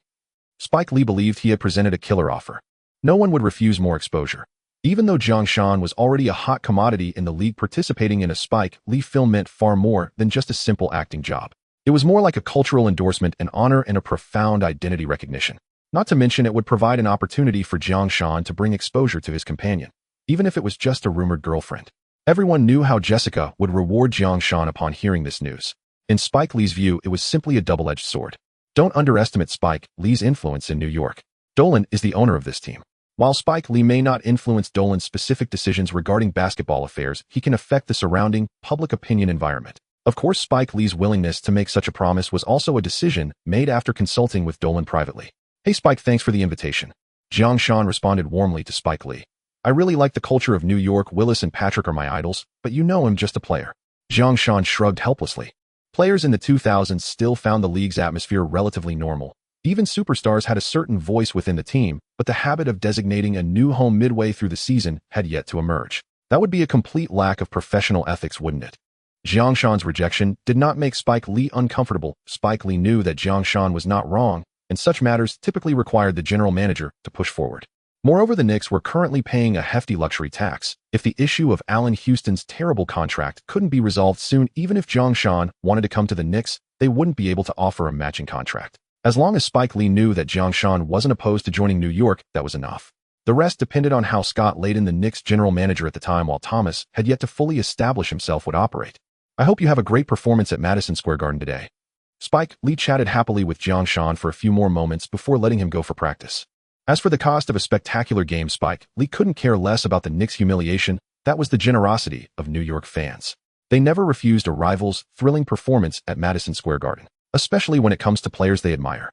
Spike Lee believed he had presented a killer offer. No one would refuse more exposure. Even though Qiao Shan was already a hot commodity in the league, participating in a Spike Lee film meant far more than just a simple acting job. It was more like a cultural endorsement, an honor, and a profound identity recognition. Not to mention, it would provide an opportunity for Qiao Shan to bring exposure to his companion, even if it was just a rumored girlfriend. Everyone knew how Jessica would reward Qiao Shan upon hearing this news. In Spike Lee's view, it was simply a double-edged sword. Don't underestimate Spike Lee's influence in New York. Dolan is the owner of this team. While Spike Lee may not influence Dolan's specific decisions regarding basketball affairs, he can affect the surrounding public opinion environment. Of course, Spike Lee's willingness to make such a promise was also a decision made after consulting with Dolan privately. "Hey Spike, thanks for the invitation." Qiao Shan responded warmly to Spike Lee. "I really like the culture of New York. Willis and Patrick are my idols, but you know I'm just a player." Qiao Shan shrugged helplessly. Players in the 2000s still found the league's atmosphere relatively normal. Even superstars had a certain voice within the team, but the habit of designating a new home midway through the season had yet to emerge. That would be a complete lack of professional ethics, wouldn't it? Qiao Shan's rejection did not make Spike Lee uncomfortable. Spike Lee knew that Qiao Shan was not wrong, and such matters typically required the general manager to push forward. Moreover, the Knicks were currently paying a hefty luxury tax. If the issue of Allen Houston's terrible contract couldn't be resolved soon, even if Qiao Shan wanted to come to the Knicks, they wouldn't be able to offer a matching contract. As long as Spike Lee knew that Qiao Shan wasn't opposed to joining New York, that was enough. The rest depended on how Scott Layden, the Knicks general manager at the time while Thomas had yet to fully establish himself, would operate. "I hope you have a great performance at Madison Square Garden today." Spike Lee chatted happily with Qiao Shan for a few more moments before letting him go for practice. As for the cost of a spectacular game, Spike Lee couldn't care less about the Knicks' humiliation. That was the generosity of New York fans. They never refused a rival's thrilling performance at Madison Square Garden, especially when it comes to players they admire.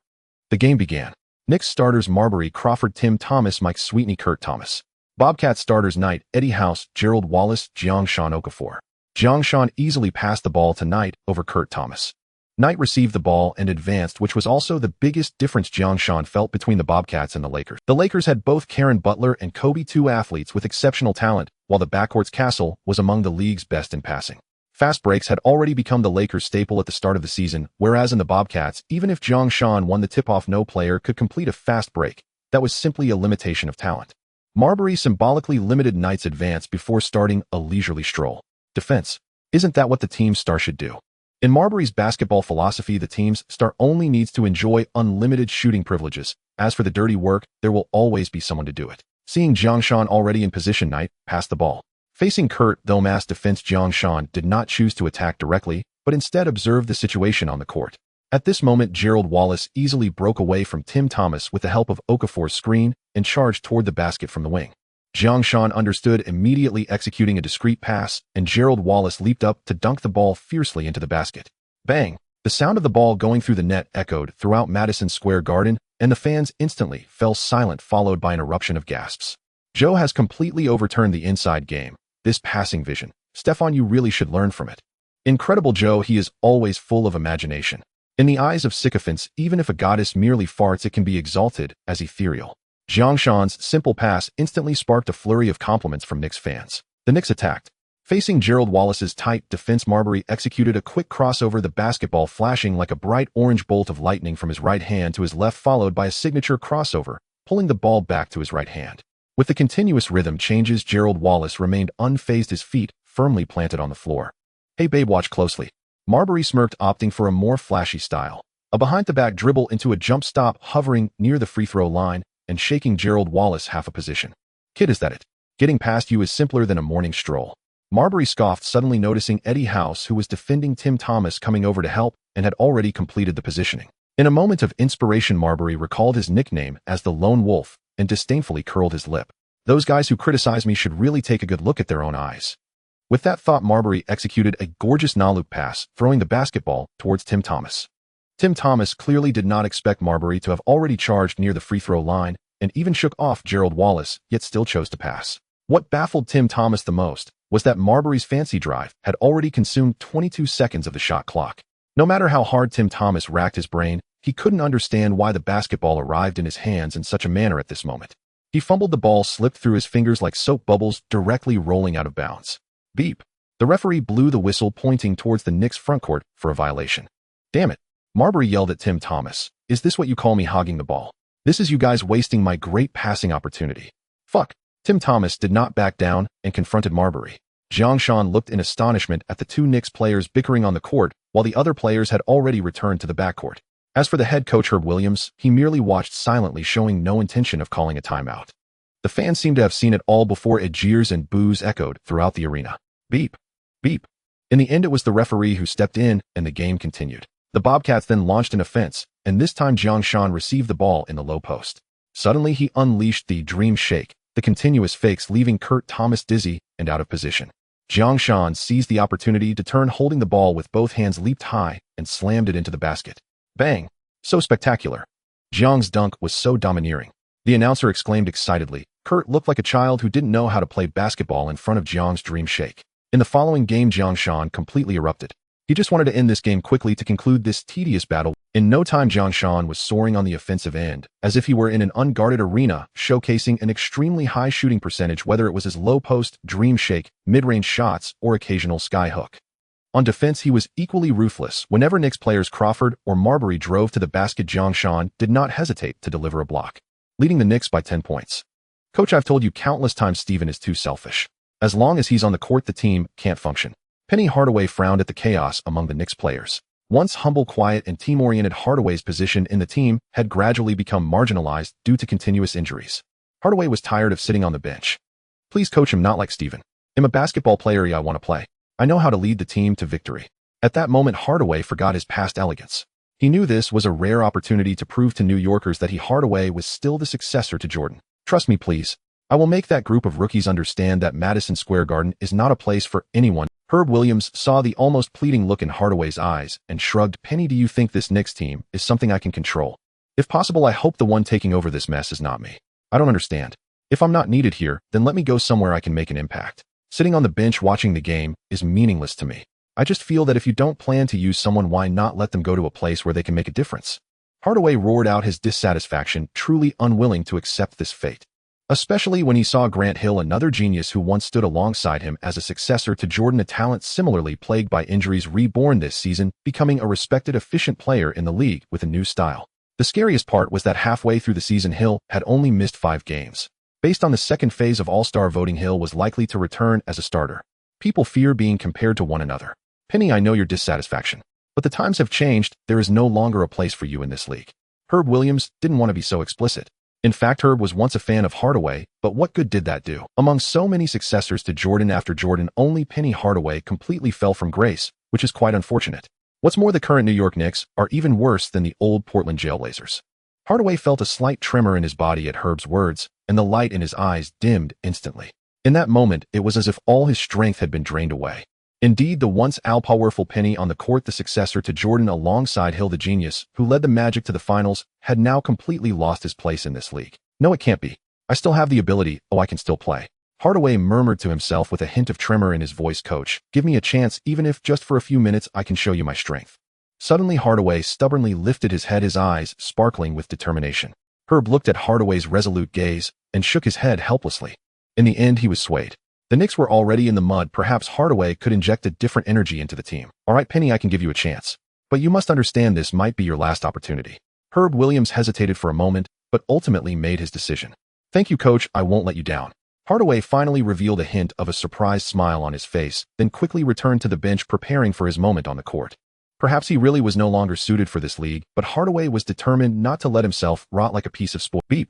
The game began. Knicks starters Marbury Crawford, Tim Thomas, Mike Sweetney, Kurt Thomas. Bobcats starters Knight, Eddie House, Gerald Wallace, Qiao Shan, Okafor. Qiao Shan easily passed the ball to Knight over Kurt Thomas. Knight received the ball and advanced, which was also the biggest difference Qiao Shan felt between the Bobcats and the Lakers. The Lakers had both Karen Butler and Kobe, two athletes with exceptional talent, while the backcourt's Castle was among the league's best in passing. Fast breaks had already become the Lakers' staple at the start of the season, whereas in the Bobcats, even if Qiao Shan won the tip-off, no player could complete a fast break. That was simply a limitation of talent. Marbury symbolically limited Knight's advance before starting a leisurely stroll. Defense. Isn't that what the team's star should do? In Marbury's basketball philosophy, the team's star only needs to enjoy unlimited shooting privileges. As for the dirty work, there will always be someone to do it. Seeing Qiao Shan already in position, Knight passed the ball. Facing Kurt, though mass defense, Qiao Shan did not choose to attack directly, but instead observed the situation on the court. At this moment, Gerald Wallace easily broke away from Tim Thomas with the help of Okafor's screen and charged toward the basket from the wing. Qiao Shan understood, immediately executing a discreet pass, and Gerald Wallace leaped up to dunk the ball fiercely into the basket. Bang! The sound of the ball going through the net echoed throughout Madison Square Garden, and the fans instantly fell silent, followed by an eruption of gasps. "Joe has completely overturned the inside game. This passing vision. Stefan, you really should learn from it. Incredible Joe, he is always full of imagination." In the eyes of sycophants, even if a goddess merely farts, it can be exalted as ethereal. Qiao Shan's simple pass instantly sparked a flurry of compliments from Knicks fans. The Knicks attacked. Facing Gerald Wallace's tight defense, Marbury executed a quick crossover, the basketball flashing like a bright orange bolt of lightning from his right hand to his left, followed by a signature crossover, pulling the ball back to his right hand. With the continuous rhythm changes, Gerald Wallace remained unfazed, his feet firmly planted on the floor. "Hey babe, watch closely." Marbury smirked, opting for a more flashy style. A behind-the-back dribble into a jump stop, hovering near the free throw line and shaking Gerald Wallace half a position. "Kid, is that it? Getting past you is simpler than a morning stroll." Marbury scoffed, suddenly noticing Eddie House, who was defending Tim Thomas, coming over to help and had already completed the positioning. In a moment of inspiration, Marbury recalled his nickname as the Lone Wolf and disdainfully curled his lip. "Those guys who criticize me should really take a good look at their own eyes." With that thought, Marbury executed a gorgeous no-look pass, throwing the basketball towards Tim Thomas. Tim Thomas clearly did not expect Marbury to have already charged near the free throw line and even shook off Gerald Wallace, yet still chose to pass. What baffled Tim Thomas the most was that Marbury's fancy drive had already consumed 22 seconds of the shot clock. No matter how hard Tim Thomas racked his brain, he couldn't understand why the basketball arrived in his hands in such a manner at this moment. He fumbled, the ball slipped through his fingers like soap bubbles, directly rolling out of bounds. Beep. The referee blew the whistle, pointing towards the Knicks frontcourt for a violation. "Damn it." Marbury yelled at Tim Thomas. "Is this what you call me hogging the ball? This is you guys wasting my great passing opportunity." "Fuck." Tim Thomas did not back down and confronted Marbury. Qiao Shan looked in astonishment at the two Knicks players bickering on the court, while the other players had already returned to the backcourt. As for the head coach, Herb Williams, he merely watched silently, showing no intention of calling a timeout. The fans seemed to have seen it all before it. Jeers and boos echoed throughout the arena. Beep. Beep. In the end, it was the referee who stepped in, and the game continued. The Bobcats then launched an offense, and this time Qiao Shan received the ball in the low post. Suddenly, he unleashed the dream shake, the continuous fakes leaving Kurt Thomas dizzy and out of position. Qiao Shan seized the opportunity to turn, holding the ball with both hands, leaped high and slammed it into the basket. Bang! So spectacular. Zhang's dunk was so domineering. The announcer exclaimed excitedly. Kurt looked like a child who didn't know how to play basketball in front of Zhang's dream shake. In the following game, Qiao Shan completely erupted. He just wanted to end this game quickly to conclude this tedious battle. In no time, Qiao Shan was soaring on the offensive end, as if he were in an unguarded arena, showcasing an extremely high shooting percentage, whether it was his low post, dream shake, mid-range shots, or occasional skyhook. On defense, he was equally ruthless. Whenever Knicks players Crawford or Marbury drove to the basket, Qiao Shan did not hesitate to deliver a block, leading the Knicks by 10 points. Coach, I've told you countless times Steven is too selfish. As long as he's on the court, the team can't function. Penny Hardaway frowned at the chaos among the Knicks players. Once humble, quiet, and team-oriented, Hardaway's position in the team had gradually become marginalized due to continuous injuries. Hardaway was tired of sitting on the bench. Please coach him, not like Steven. I'm a basketball player, I want to play. I know how to lead the team to victory. At that moment, Hardaway forgot his past elegance. He knew this was a rare opportunity to prove to New Yorkers that Hardaway was still the successor to Jordan. Trust me, please. I will make that group of rookies understand that Madison Square Garden is not a place for anyone. Herb Williams saw the almost pleading look in Hardaway's eyes and shrugged. Penny, do you think this Knicks team is something I can control? If possible, I hope the one taking over this mess is not me. I don't understand. If I'm not needed here, then let me go somewhere I can make an impact. Sitting on the bench watching the game is meaningless to me. I just feel that if you don't plan to use someone, why not let them go to a place where they can make a difference? Hardaway roared out his dissatisfaction, truly unwilling to accept this fate. Especially when he saw Grant Hill, another genius who once stood alongside him as a successor to Jordan, a talent similarly plagued by injuries, reborn this season, becoming a respected, efficient player in the league with a new style. The scariest part was that halfway through the season, Hill had only missed 5 games. Based on the second phase of All-Star voting, Hill was likely to return as a starter. People fear being compared to one another. Penny, I know your dissatisfaction, but the times have changed. There is no longer a place for you in this league. Herb Williams didn't want to be so explicit. In fact, Herb was once a fan of Hardaway, but what good did that do? Among so many successors to Jordan after Jordan, only Penny Hardaway completely fell from grace, which is quite unfortunate. What's more, the current New York Knicks are even worse than the old Portland Trailblazers. Hardaway felt a slight tremor in his body at Herb's words, and the light in his eyes dimmed instantly. In that moment, it was as if all his strength had been drained away. Indeed, the once all-powerful Penny on the court, the successor to Jordan alongside Hill, the genius who led the Magic to the finals, had now completely lost his place in this league. No, it can't be. I still have the ability. Oh, I can still play. Hardaway murmured to himself with a hint of tremor in his voice. Coach, give me a chance, even if just for a few minutes. I can show you my strength. Suddenly, Hardaway stubbornly lifted his head, his eyes sparkling with determination. Herb looked at Hardaway's resolute gaze and shook his head helplessly. In the end, he was swayed. The Knicks were already in the mud. Perhaps Hardaway could inject a different energy into the team. All right, Penny, I can give you a chance. But you must understand this might be your last opportunity. Herb Williams hesitated for a moment, but ultimately made his decision. Thank you, coach. I won't let you down. Hardaway finally revealed a hint of a surprised smile on his face, then quickly returned to the bench, preparing for his moment on the court. Perhaps he really was no longer suited for this league, but Hardaway was determined not to let himself rot like a piece of spoiled beef.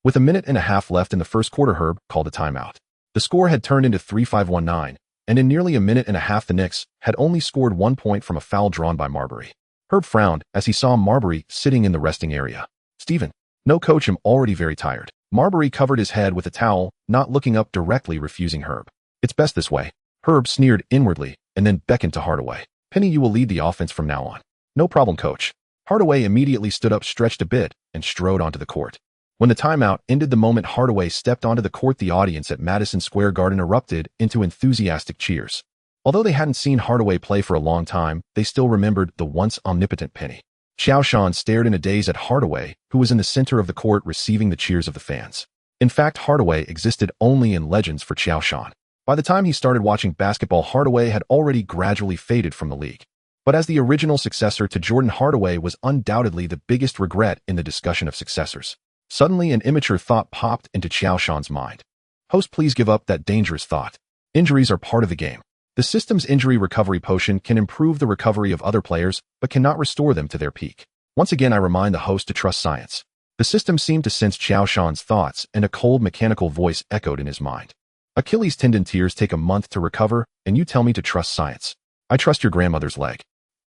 With a minute and a half left in the first quarter, Herb called a timeout. The score had turned into 3-5-1-9, and in nearly a minute and a half, the Knicks had only scored 1 point from a foul drawn by Marbury. Herb frowned as he saw Marbury sitting in the resting area. Steven. No, coach, I'm already very tired. Marbury covered his head with a towel, not looking up directly, refusing Herb. It's best this way. Herb sneered inwardly and then beckoned to Hardaway. Penny, you will lead the offense from now on. No problem, coach. Hardaway immediately stood up, stretched a bit, and strode onto the court. When the timeout ended, the moment Hardaway stepped onto the court, the audience at Madison Square Garden erupted into enthusiastic cheers. Although they hadn't seen Hardaway play for a long time, they still remembered the once omnipotent Penny. Qiao Shan stared in a daze at Hardaway, who was in the center of the court receiving the cheers of the fans. In fact, Hardaway existed only in legends for Qiao Shan. By the time he started watching basketball, Hardaway had already gradually faded from the league. But as the original successor to Jordan, Hardaway was undoubtedly the biggest regret in the discussion of successors. Suddenly, an immature thought popped into Qiao Shan's mind. Host, please give up that dangerous thought. Injuries are part of the game. The system's injury recovery potion can improve the recovery of other players, but cannot restore them to their peak. Once again, I remind the host to trust science. The system seemed to sense Qiao Shan's thoughts, and a cold, mechanical voice echoed in his mind. Achilles tendon tears take a month to recover, and you tell me to trust science. I trust your grandmother's leg.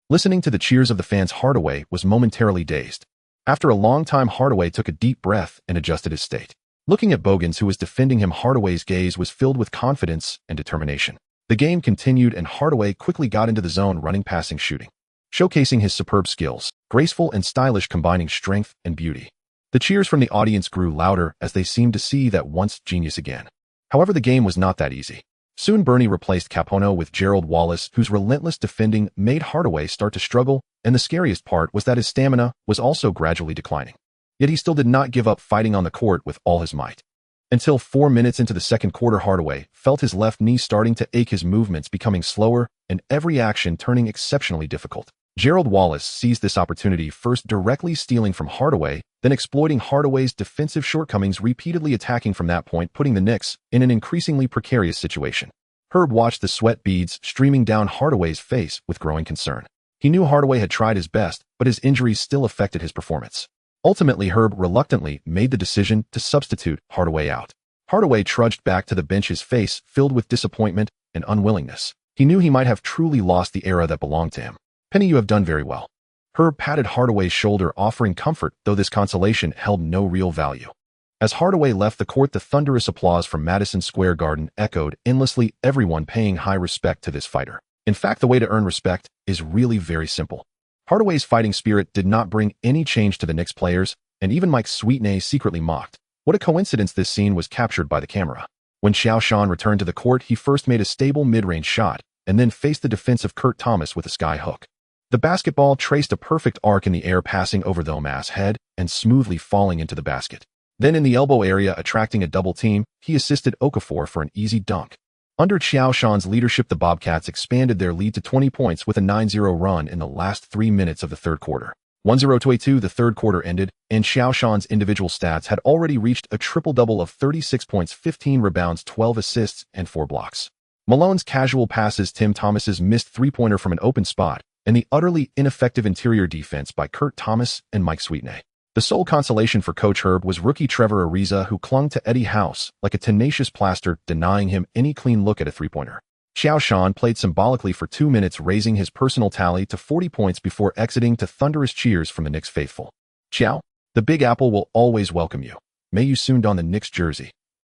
Listening to the cheers of the fans, Hardaway was momentarily dazed. After a long time, Hardaway took a deep breath and adjusted his state. Looking at Bogans, who was defending him, Hardaway's gaze was filled with confidence and determination. The game continued, and Hardaway quickly got into the zone, running, passing, shooting, showcasing his superb skills, graceful and stylish, combining strength and beauty. The cheers from the audience grew louder as they seemed to see that once genius again. However, the game was not that easy. Soon Bernie replaced Capono with Gerald Wallace, whose relentless defending made Hardaway start to struggle, and the scariest part was that his stamina was also gradually declining. Yet he still did not give up, fighting on the court with all his might. Until 4 minutes into the second quarter, Hardaway felt his left knee starting to ache, his movements becoming slower, and every action turning exceptionally difficult. Gerald Wallace seized this opportunity, first directly stealing from Hardaway, then exploiting Hardaway's defensive shortcomings, repeatedly attacking from that point, putting the Knicks in an increasingly precarious situation. Herb watched the sweat beads streaming down Hardaway's face with growing concern. He knew Hardaway had tried his best, but his injuries still affected his performance. Ultimately, Herb reluctantly made the decision to substitute Hardaway out. Hardaway trudged back to the bench, his face filled with disappointment and unwillingness. He knew he might have truly lost the era that belonged to him. "Penny, you have done very well." Herb patted Hardaway's shoulder, offering comfort, though this consolation held no real value. As Hardaway left the court, the thunderous applause from Madison Square Garden echoed endlessly, everyone paying high respect to this fighter. In fact, the way to earn respect is really very simple. Hardaway's fighting spirit did not bring any change to the Knicks players, and even Mike Sweetney secretly mocked. What a coincidence this scene was captured by the camera. When Qiao Shan returned to the court, he first made a stable mid-range shot, and then faced the defense of Kurt Thomas with a sky hook. The basketball traced a perfect arc in the air, passing over the Omas' head and smoothly falling into the basket. Then in the elbow area, attracting a double team, he assisted Okafor for an easy dunk. Under Qiao Shan's leadership, the Bobcats expanded their lead to 20 points with a 9-0 run in the last 3 minutes of the third quarter. 1-0-2, the third quarter ended, and Qiao Shan's individual stats had already reached a triple-double of 36 points, 15 rebounds, 12 assists, and 4 blocks. Malone's casual passes, Tim Thomas's missed three-pointer from an open spot, and the utterly ineffective interior defense by Kurt Thomas and Mike Sweetney. The sole consolation for Coach Herb was rookie Trevor Ariza, who clung to Eddie House like a tenacious plaster, denying him any clean look at a three-pointer. Qiao Shan played symbolically for 2 minutes, raising his personal tally to 40 points before exiting to thunderous cheers from the Knicks faithful. "Qiao, the Big Apple will always welcome you. May you soon don the Knicks jersey."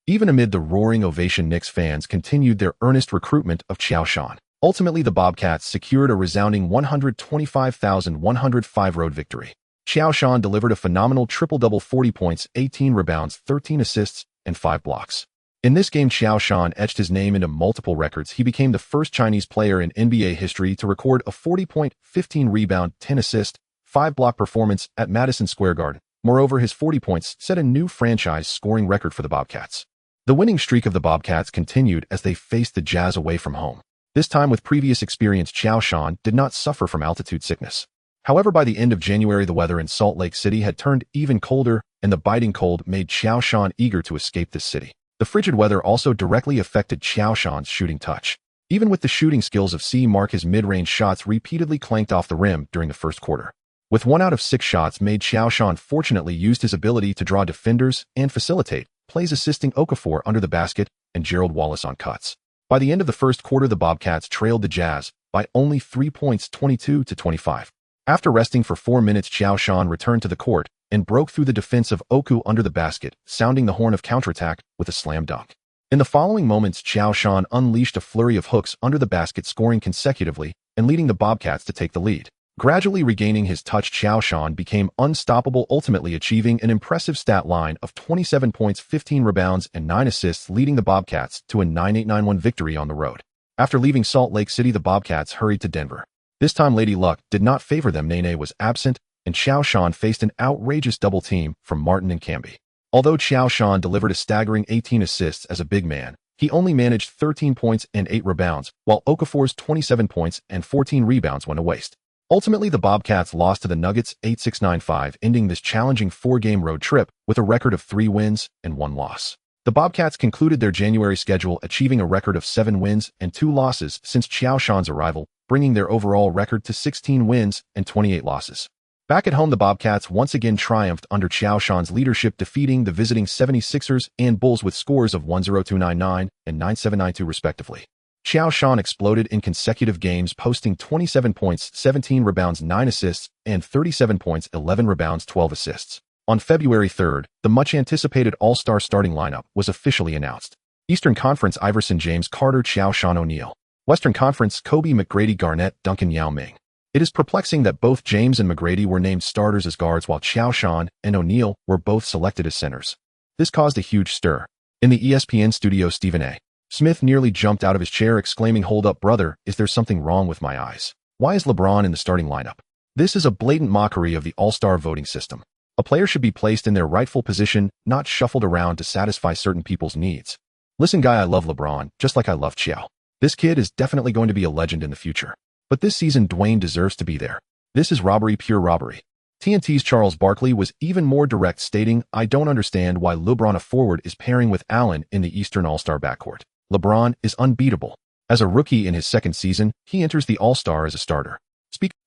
Even amid the roaring ovation, Knicks fans continued their earnest recruitment of Qiao Shan. Ultimately, the Bobcats secured a resounding 125,105 road victory. Qiao Shan delivered a phenomenal triple-double, 40 points, 18 rebounds, 13 assists, and 5 blocks. In this game, Qiao Shan etched his name into multiple records. He became the first Chinese player in NBA history to record a 40-point, 15-rebound, 10-assist, 5-block performance at Madison Square Garden. Moreover, his 40 points set a new franchise scoring record for the Bobcats. The winning streak of the Bobcats continued as they faced the Jazz away from home. This time, with previous experience, Qiao Shan did not suffer from altitude sickness. However, by the end of January, the weather in Salt Lake City had turned even colder, and the biting cold made Qiao Shan eager to escape this city. The frigid weather also directly affected Qiao Shan's shooting touch. Even with the shooting skills of Mark, his mid-range shots repeatedly clanked off the rim during the first quarter. With 1 out of 6 shots made, Qiao Shan fortunately used his ability to draw defenders and facilitate plays, assisting Okafor under the basket and Gerald Wallace on cuts. By the end of the first quarter, the Bobcats trailed the Jazz by only 3 points, 22-25. After resting for 4 minutes, Qiao Shan returned to the court and broke through the defense of Oku under the basket, sounding the horn of counterattack with a slam dunk. In the following moments, Qiao Shan unleashed a flurry of hooks under the basket, scoring consecutively and leading the Bobcats to take the lead. Gradually regaining his touch, Qiao Shan became unstoppable, ultimately achieving an impressive stat line of 27 points, 15 rebounds, and 9 assists, leading the Bobcats to a 9-8-9-1 victory on the road. After leaving Salt Lake City, the Bobcats hurried to Denver. This time, Lady Luck did not favor them. Nene was absent, and Qiao Shan faced an outrageous double team from Martin and Camby. Although Qiao Shan delivered a staggering 18 assists as a big man, he only managed 13 points and 8 rebounds, while Okafor's 27 points and 14 rebounds went to waste. Ultimately, the Bobcats lost to the Nuggets 8-6-9-5, ending this challenging 4-game road trip with a record of 3 wins and 1 loss. The Bobcats concluded their January schedule achieving a record of 7 wins and 2 losses since Qiao Shan's arrival, bringing their overall record to 16 wins and 28 losses. Back at home, the Bobcats once again triumphed under Qiao Shan's leadership, defeating the visiting 76ers and Bulls with scores of 102-99 and 97-92 respectively. Qiao Shan exploded in consecutive games, posting 27 points, 17 rebounds, 9 assists, and 37 points, 11 rebounds, 12 assists. On February 3rd, the much-anticipated All-Star starting lineup was officially announced. Eastern Conference: Iverson, James Carter, Qiao Shan, O'Neal. Western Conference: Kobe, McGrady, Garnett, Duncan, Yao Ming. It is perplexing that both James and McGrady were named starters as guards while Qiao Shan and O'Neal were both selected as centers. This caused a huge stir. In the ESPN studio, Stephen A. Smith nearly jumped out of his chair, exclaiming, "Hold up, brother, is there something wrong with my eyes? Why is LeBron in the starting lineup? This is a blatant mockery of the All-Star voting system. A player should be placed in their rightful position, not shuffled around to satisfy certain people's needs. Listen, guy, I love LeBron, just like I love Qiao. This kid is definitely going to be a legend in the future. But this season, Dwayne deserves to be there. This is robbery, pure robbery." TNT's Charles Barkley was even more direct, stating, "I don't understand why LeBron, a forward, is pairing with Allen in the Eastern All-Star backcourt. LeBron is unbeatable. As a rookie in his second season, he enters the All-Star as a starter.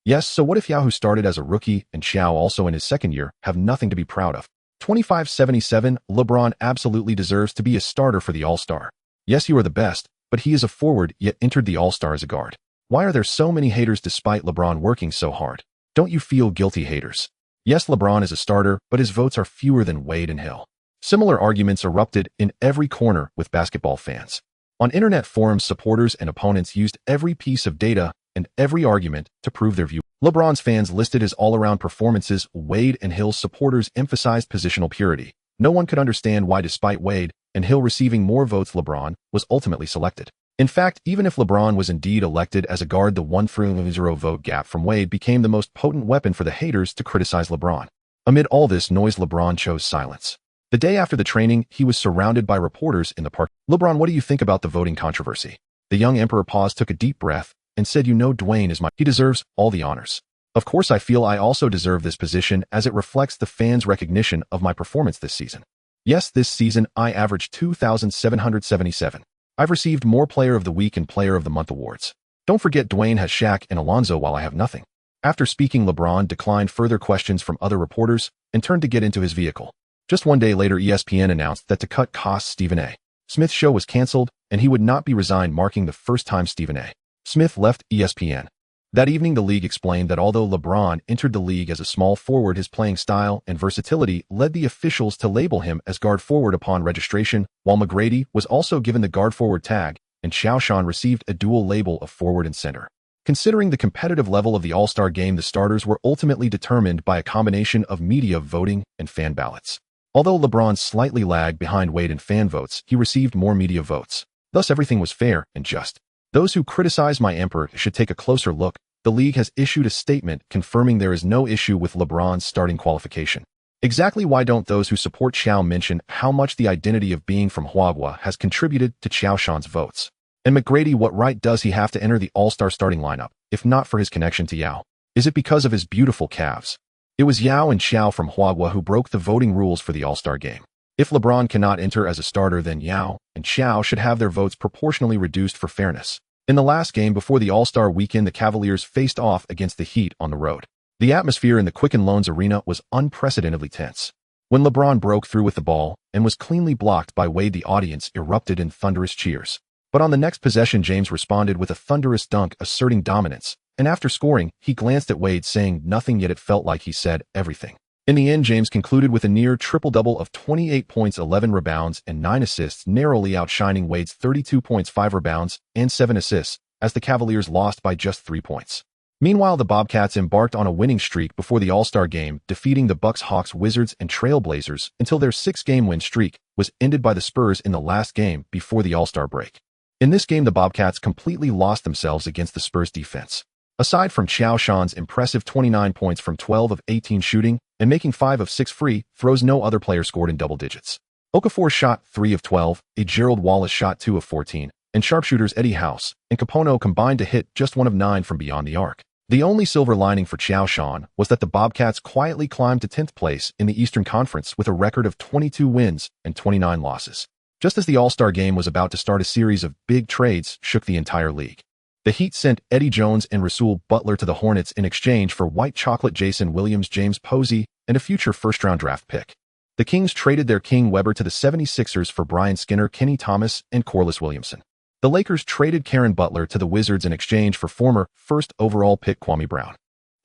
Yes, so what if Yao, who started as a rookie, and Qiao, also in his second year, have nothing to be proud of? 25-77, LeBron absolutely deserves to be a starter for the All-Star. Yes, you are the best, but he is a forward, yet entered the All-Star as a guard. Why are there so many haters despite LeBron working so hard? Don't you feel guilty, haters? Yes, LeBron is a starter, but his votes are fewer than Wade and Hill." Similar arguments erupted in every corner with basketball fans. On internet forums, supporters and opponents used every piece of data and every argument to prove their view. LeBron's fans listed his all-around performances. Wade and Hill's supporters emphasized positional purity. No one could understand why, despite Wade and Hill receiving more votes, LeBron was ultimately selected. In fact, even if LeBron was indeed elected as a guard, the 1-0 vote gap from Wade became the most potent weapon for the haters to criticize LeBron. Amid all this noise, LeBron chose silence. The day after the training, he was surrounded by reporters in the park. "LeBron, what do you think about the voting controversy?" The young emperor paused, took a deep breath, and said, "You know, Dwayne is he deserves all the honors. Of course, I feel I also deserve this position as it reflects the fans' recognition of my performance this season. Yes, this season I averaged 2,777. I've received more Player of the Week and Player of the Month awards. Don't forget, Dwayne has Shaq and Alonzo while I have nothing." After speaking, LeBron declined further questions from other reporters and turned to get into his vehicle. Just one day later, ESPN announced that to cut costs, Stephen A. Smith's show was canceled and he would not be resigned, marking the first time Stephen A. Smith left ESPN. That evening, the league explained that although LeBron entered the league as a small forward, his playing style and versatility led the officials to label him as guard forward upon registration, while McGrady was also given the guard forward tag and Qiao Shan received a dual label of forward and center. Considering the competitive level of the All-Star game, the starters were ultimately determined by a combination of media voting and fan ballots. Although LeBron slightly lagged behind Wade in fan votes, he received more media votes. Thus, everything was fair and just. Those who criticize my emperor should take a closer look. The league has issued a statement confirming there is no issue with LeBron's starting qualification. Exactly why don't those who support Qiao mention how much the identity of being from Huagua has contributed to Qiao Shan's votes? And McGrady, what right does he have to enter the All-Star starting lineup, if not for his connection to Yao? Is it because of his beautiful calves? It was Yao and Qiao from Huagua who broke the voting rules for the All-Star game. If LeBron cannot enter as a starter, then Yao and Qiao should have their votes proportionally reduced for fairness. In the last game before the All-Star weekend, the Cavaliers faced off against the Heat on the road. The atmosphere in the Quicken Loans Arena was unprecedentedly tense. When LeBron broke through with the ball and was cleanly blocked by Wade, the audience erupted in thunderous cheers. But on the next possession, James responded with a thunderous dunk, asserting dominance, and after scoring, he glanced at Wade, saying nothing, yet it felt like he said everything. In the end, James concluded with a near triple-double of 28 points, 11 rebounds, and 9 assists, narrowly outshining Wade's 32 points, 5 rebounds, and 7 assists, as the Cavaliers lost by just 3 points. Meanwhile, the Bobcats embarked on a winning streak before the All-Star game, defeating the Bucks, Hawks, Wizards, and Trailblazers until their 6-game win streak was ended by the Spurs in the last game before the All-Star break. In this game, the Bobcats completely lost themselves against the Spurs defense. Aside from Qiao Shan's impressive 29 points from 12 of 18 shooting and making 5 of 6 free throws, no other player scored in double digits. Okafor shot 3 of 12, Gerald Wallace shot 2 of 14, and sharpshooters Eddie House and Capono combined to hit just 1 of 9 from beyond the arc. The only silver lining for Qiao Shan was that the Bobcats quietly climbed to 10th place in the Eastern Conference with a record of 22 wins and 29 losses. Just as the All-Star game was about to start, a series of big trades shook the entire league. The Heat sent Eddie Jones and Rasul Butler to the Hornets in exchange for white chocolate Jason Williams, James Posey, and a future first-round draft pick. The Kings traded their King Weber to the 76ers for Brian Skinner, Kenny Thomas, and Corliss Williamson. The Lakers traded Karen Butler to the Wizards in exchange for former first overall pick Kwame Brown.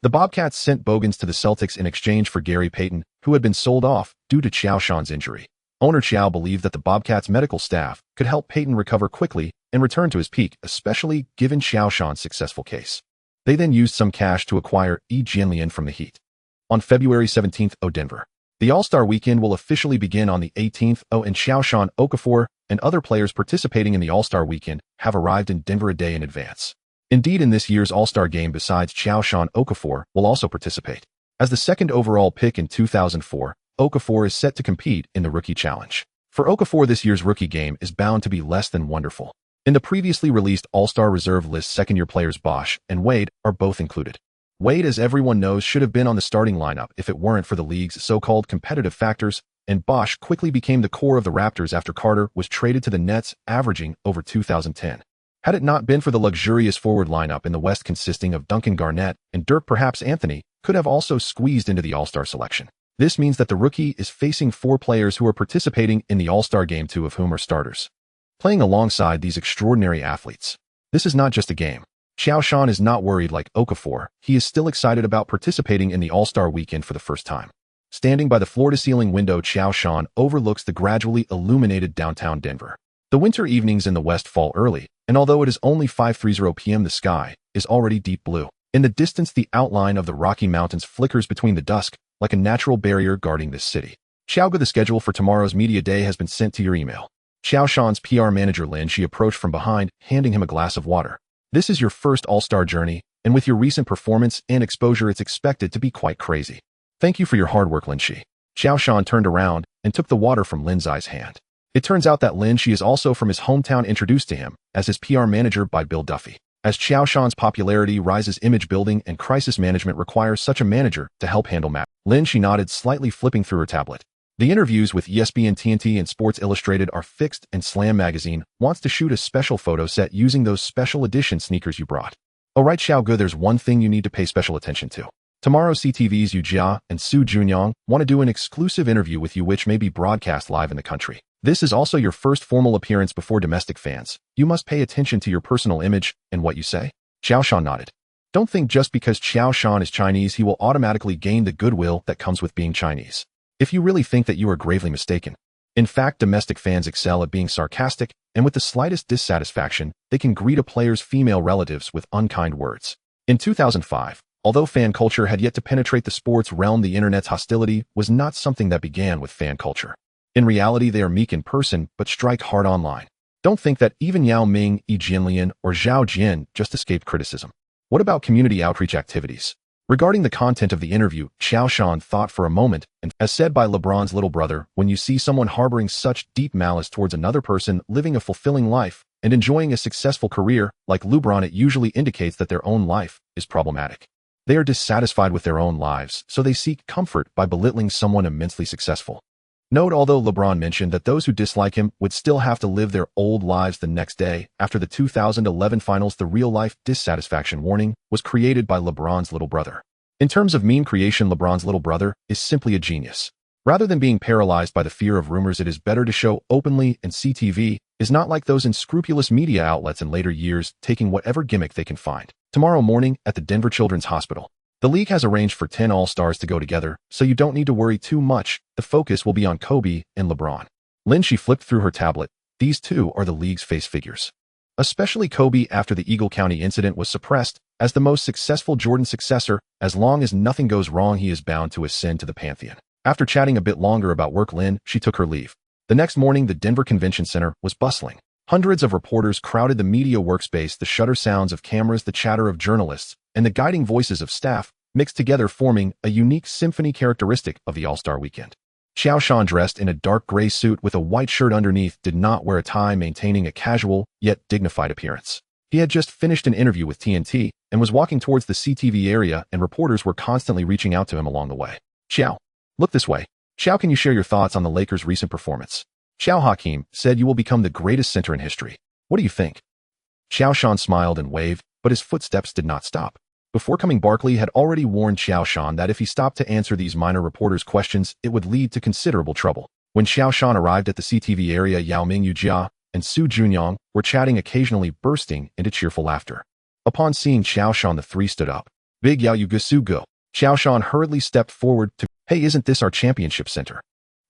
The Bobcats sent Bogans to the Celtics in exchange for Gary Payton, who had been sold off due to Qiao Shan's injury. Owner Qiao believed that the Bobcats' medical staff could help Payton recover quickly and return to his peak, especially given Qiao Shan's successful case. They then used some cash to acquire Jianlian from the Heat. On February 17th, Denver. The All-Star Weekend will officially begin on the 18th, and Qiao Shan, Okafor, and other players participating in the All-Star Weekend have arrived in Denver a day in advance. Indeed, in this year's All-Star Game besides Qiao Shan, Okafor will also participate. As the second overall pick in 2004, Okafor is set to compete in the Rookie Challenge. For Okafor, this year's rookie game is bound to be less than wonderful. In the previously released All-Star Reserve list, second-year players Bosh and Wade are both included. Wade, as everyone knows, should have been on the starting lineup if it weren't for the league's so-called competitive factors, and Bosh quickly became the core of the Raptors after Carter was traded to the Nets, averaging over 2010. Had it not been for the luxurious forward lineup in the West consisting of Duncan Garnett and Dirk, perhaps Anthony could have also squeezed into the All-Star selection. This means that the rookie is facing 4 players who are participating in the All-Star Game, 2 of whom are starters. Playing alongside these extraordinary athletes. This is not just a game. Qiao Shan is not worried like Okafor. He is still excited about participating in the All-Star Weekend for the first time. Standing by the floor-to-ceiling window, Qiao Shan overlooks the gradually illuminated downtown Denver. The winter evenings in the West fall early, and although it is only 5:30 p.m., the sky is already deep blue. In the distance, the outline of the Rocky Mountains flickers between the dusk, like a natural barrier guarding this city. Qiao, the schedule for tomorrow's media day has been sent to your email. Qiao Shan's PR manager Lin Shi approached from behind, handing him a glass of water. This is your first All-Star journey, and with your recent performance and exposure, it's expected to be quite crazy. Thank you for your hard work, Lin Shi. Qiao Shan turned around and took the water from Lin Shi's hand. It turns out that Lin Shi is also from his hometown, introduced to him as his PR manager by Bill Duffy. As Qiao Shan's popularity rises, image building and crisis management requires such a manager to help handle matters. Lin Shi nodded, slightly flipping through her tablet. The interviews with ESPN, TNT, and Sports Illustrated are fixed, and Slam Magazine wants to shoot a special photo set using those special edition sneakers you brought. Alright Xiao Ge, there's one thing you need to pay special attention to. Tomorrow CTV's Yu Jia and Su Junyang want to do an exclusive interview with you which may be broadcast live in the country. This is also your first formal appearance before domestic fans. You must pay attention to your personal image and what you say. Qiao Shan nodded. Don't think just because Qiao Shan is Chinese he will automatically gain the goodwill that comes with being Chinese. If you really think that, you are gravely mistaken. In fact, domestic fans excel at being sarcastic, and with the slightest dissatisfaction, they can greet a player's female relatives with unkind words. In 2005, although fan culture had yet to penetrate the sports realm, the internet's hostility was not something that began with fan culture. In reality, they are meek in person, but strike hard online. Don't think that even Yao Ming, Jianlian, or Zhao Jian just escaped criticism. What about community outreach activities? Regarding the content of the interview, Qiao Shan thought for a moment, and as said by LeBron's little brother, when you see someone harboring such deep malice towards another person living a fulfilling life and enjoying a successful career like LeBron, it usually indicates that their own life is problematic. They are dissatisfied with their own lives, so they seek comfort by belittling someone immensely successful. Note, although LeBron mentioned that those who dislike him would still have to live their old lives the next day, after the 2011 finals, the real-life dissatisfaction warning was created by LeBron's little brother. In terms of meme creation, LeBron's little brother is simply a genius. Rather than being paralyzed by the fear of rumors, it is better to show openly, and CTV is not like those unscrupulous media outlets in later years, taking whatever gimmick they can find. Tomorrow morning at the Denver Children's Hospital. The league has arranged for 10 All-Stars to go together, so you don't need to worry too much. The focus will be on Kobe and LeBron. Lin Shi flipped through her tablet. These two are the league's face figures. Especially Kobe, after the Eagle County incident was suppressed, as the most successful Jordan successor. As long as nothing goes wrong, he is bound to ascend to the pantheon. After chatting a bit longer about work, Lin Shi took her leave. The next morning, the Denver Convention Center was bustling. Hundreds of reporters crowded the media workspace, the shutter sounds of cameras, the chatter of journalists, and the guiding voices of staff mixed together, forming a unique symphony characteristic of the All-Star Weekend. Qiao Shan, dressed in a dark gray suit with a white shirt underneath, did not wear a tie, maintaining a casual yet dignified appearance. He had just finished an interview with TNT and was walking towards the CTV area, and reporters were constantly reaching out to him along the way. Qiao, look this way. Qiao, can you share your thoughts on the Lakers' recent performance? Qiao Hakeem said you will become the greatest center in history. What do you think? Qiao Shan smiled and waved, but his footsteps did not stop. Before coming, Barkley had already warned Qiao Shan that if he stopped to answer these minor reporters' questions, it would lead to considerable trouble. When Qiao Shan arrived at the CTV area, Yao Ming, Yu Jia, and Su Junyong were chatting, occasionally bursting into cheerful laughter. Upon seeing Qiao Shan, the three stood up. Big Yao, you gusu go. Qiao Shan hurriedly stepped forward to, "Hey, isn't this our championship center?"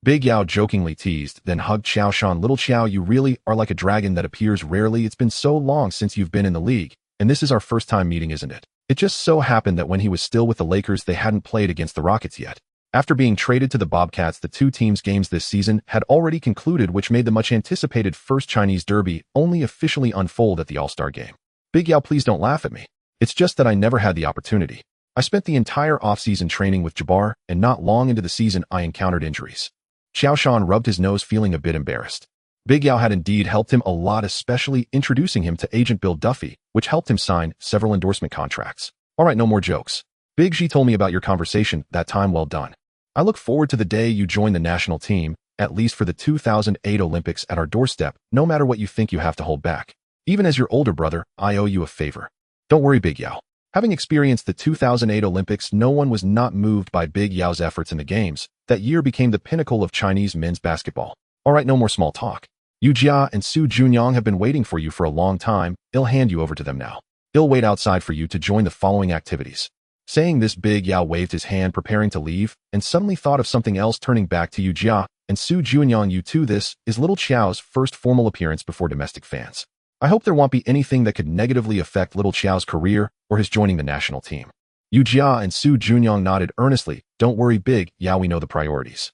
Big Yao jokingly teased, then hugged Qiao Shan. "Little Qiao, you really are like a dragon that appears rarely. It's been so long since you've been in the league, and this is our first time meeting, isn't it?" It just so happened that when he was still with the Lakers, they hadn't played against the Rockets yet. After being traded to the Bobcats, the two teams' games this season had already concluded, which made the much-anticipated first Chinese derby only officially unfold at the All-Star game. "Big Yao, please don't laugh at me. It's just that I never had the opportunity. I spent the entire offseason training with Jabbar, and not long into the season I encountered injuries." Qiao Shan rubbed his nose, feeling a bit embarrassed. Big Yao had indeed helped him a lot, especially introducing him to agent Bill Duffy, which helped him sign several endorsement contracts. "All right, no more jokes. Big G told me about your conversation that time. Well done. I look forward to the day you join the national team, at least for the 2008 Olympics at our doorstep, no matter what you think you have to hold back. Even as your older brother, I owe you a favor. Don't worry, Big Yao." Having experienced the 2008 Olympics, no one was not moved by Big Yao's efforts in the games. That year became the pinnacle of Chinese men's basketball. "All right, no more small talk. Yu Jia and Su Junyong have been waiting for you for a long time. I'll hand you over to them now. They'll wait outside for you to join the following activities." Saying this, Big Yao waved his hand, preparing to leave, and suddenly thought of something else, turning back to Yu Jia and Su Junyong. "You two, this is little Qiao's first formal appearance before domestic fans. I hope there won't be anything that could negatively affect little Qiao's career or his joining the national team." Yu Jia and Su Junyong nodded earnestly. "Don't worry, Big Yao, we know the priorities."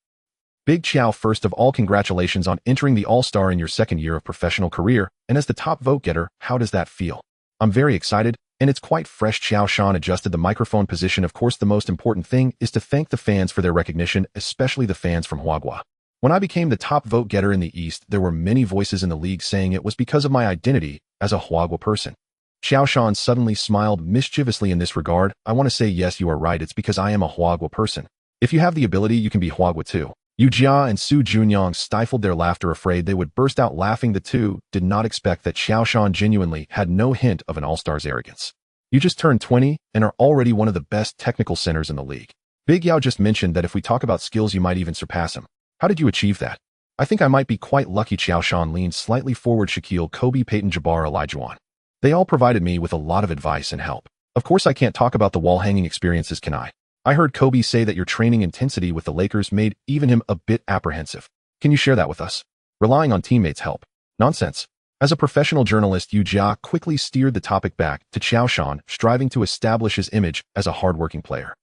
"Big Qiao, first of all, congratulations on entering the All-Star in your second year of professional career, and as the top vote-getter, how does that feel?" "I'm very excited, and it's quite fresh." Qiao Shan adjusted the microphone position. "Of course, the most important thing is to thank the fans for their recognition, especially the fans from Huagua. When I became the top vote-getter in the East, there were many voices in the league saying it was because of my identity as a Huagua person." Qiao Shan suddenly smiled mischievously in this regard. "I want to say yes, you are right. It's because I am a Huagua person. If you have the ability, you can be Huagua too." Yu Jia and Su Junyong stifled their laughter, afraid they would burst out laughing. The two did not expect that Qiao Shan genuinely had no hint of an all-star's arrogance. "You just turned 20 and are already one of the best technical centers in the league. Big Yao just mentioned that if we talk about skills, you might even surpass him. How did you achieve that?" "I think I might be quite lucky." Qiao Shan leaned slightly forward. "Shaquille, Kobe, Peyton, Jabbar, Olajuwon. They all provided me with a lot of advice and help. Of course, I can't talk about the wall-hanging experiences, can I? I heard Kobe say that your training intensity with the Lakers made even him a bit apprehensive. Can you share that with us? Relying on teammates' help." "Nonsense." As a professional journalist, Yu Jia quickly steered the topic back to Qiao Shan, striving to establish his image as a hardworking player.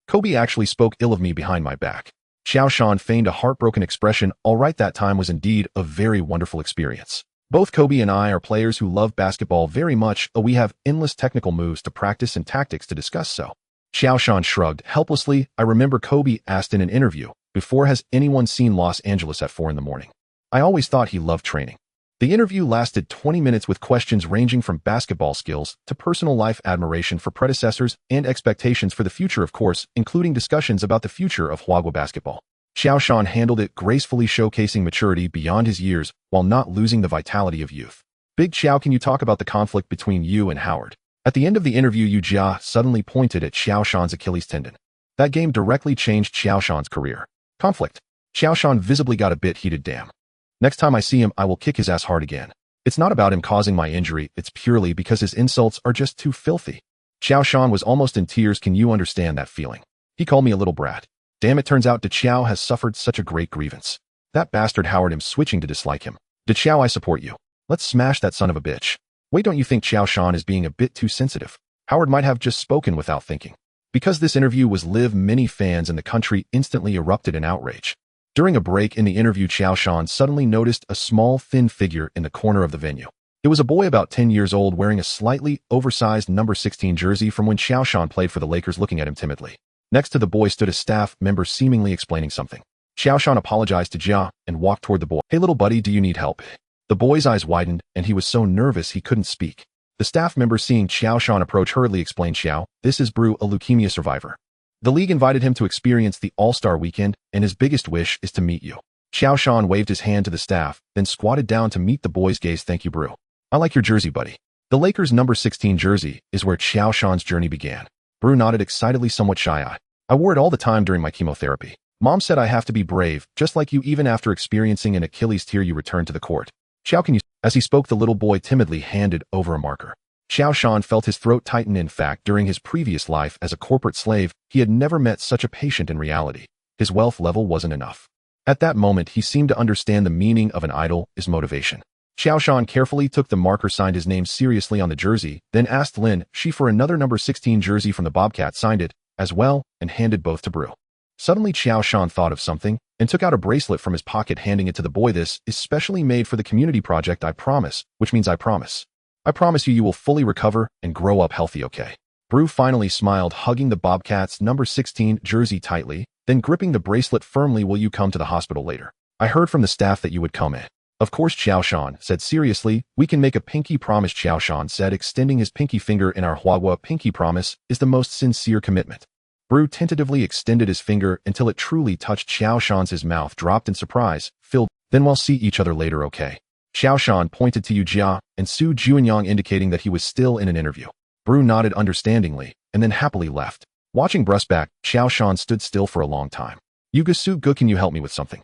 Kobe actually spoke ill of me behind my back." Qiao Shan feigned a heartbroken expression. "All right, that time was indeed a very wonderful experience. Both Kobe and I are players who love basketball very much. We have endless technical moves to practice and tactics to discuss, so." Qiao Shan shrugged helplessly. "I remember Kobe asked in an interview, before, has anyone seen Los Angeles at 4 in the morning? I always thought he loved training." The interview lasted 20 minutes with questions ranging from basketball skills to personal life, admiration for predecessors, and expectations for the future, of course, including discussions about the future of Huagua basketball. Qiao Shan handled it gracefully, showcasing maturity beyond his years while not losing the vitality of youth. "Big Qiao, can you talk about the conflict between you and Howard?" At the end of the interview, Yu Jia suddenly pointed at Qiao Shan's Achilles tendon. That game directly changed Qiao Shan's career. "Conflict?" Qiao Shan visibly got a bit heated. "Damn. Next time I see him, I will kick his ass hard again. It's not about him causing my injury, it's purely because his insults are just too filthy." Qiao Shan was almost in tears. "Can you understand that feeling? He called me a little brat. Damn, it turns out Qiao has suffered such a great grievance. That bastard Howard, him switching to dislike him. Qiao, I support you. Let's smash that son of a bitch." "Wait, don't you think Qiao Shan is being a bit too sensitive? Howard might have just spoken without thinking." Because this interview was live, many fans in the country instantly erupted in outrage. During a break in the interview, Qiao Shan suddenly noticed a small, thin figure in the corner of the venue. It was a boy about 10 years old wearing a slightly oversized number 16 jersey from when Qiao Shan played for the Lakers, looking at him timidly. Next to the boy stood a staff member, seemingly explaining something. Qiao Shan apologized to Jia and walked toward the boy. "Hey little buddy, do you need help?" The boy's eyes widened, and he was so nervous he couldn't speak. The staff member, seeing Qiao Shan approach, hurriedly explained, "Qiao, this is Brew, a leukemia survivor. The league invited him to experience the All-Star weekend, and his biggest wish is to meet you." Qiao Shan waved his hand to the staff, then squatted down to meet the boy's gaze. "Thank you, Brew. I like your jersey, buddy." The Lakers' number 16 jersey is where Qiao Shan's journey began. Brew nodded excitedly, somewhat shy-eyed. "I wore it all the time during my chemotherapy. Mom said I have to be brave, just like you. Even after experiencing an Achilles tear, you returned to the court." Qiao, can you... As he spoke, the little boy timidly handed over a marker. Qiao Shan felt his throat tighten. In fact, during his previous life as a corporate slave, he had never met such a patient in reality. His wealth level wasn't enough. At that moment, he seemed to understand the meaning of an idol is motivation. Qiao Shan carefully took the marker, signed his name seriously on the jersey, then asked Lin Shi for another number 16 jersey from the Bobcat, signed it as well, and handed both to Bru. Suddenly, Qiao Shan thought of something and took out a bracelet from his pocket, handing it to the boy. This is specially made for the community project, I promise, which means I promise. I promise you will fully recover and grow up healthy, okay? Bru finally smiled, hugging the Bobcats number 16 jersey tightly, then gripping the bracelet firmly. Will you come to the hospital later? I heard from the staff that you would come in. Of course, Qiao Shan said seriously. We can make a pinky promise, Qiao Shan said, extending his pinky finger. In our Huahua, pinky promise is the most sincere commitment. Bru tentatively extended his finger until it truly touched Qiao Shan's. His mouth dropped in surprise, filled. Then we'll see each other later, okay? Qiao Shan pointed to Yu Jia and Su Juanyang, indicating that he was still in an interview. Bru nodded understandingly and then happily left. Watching Bru's back, Qiao Shan stood still for a long time. Yuga Su Gu, can you help me with something?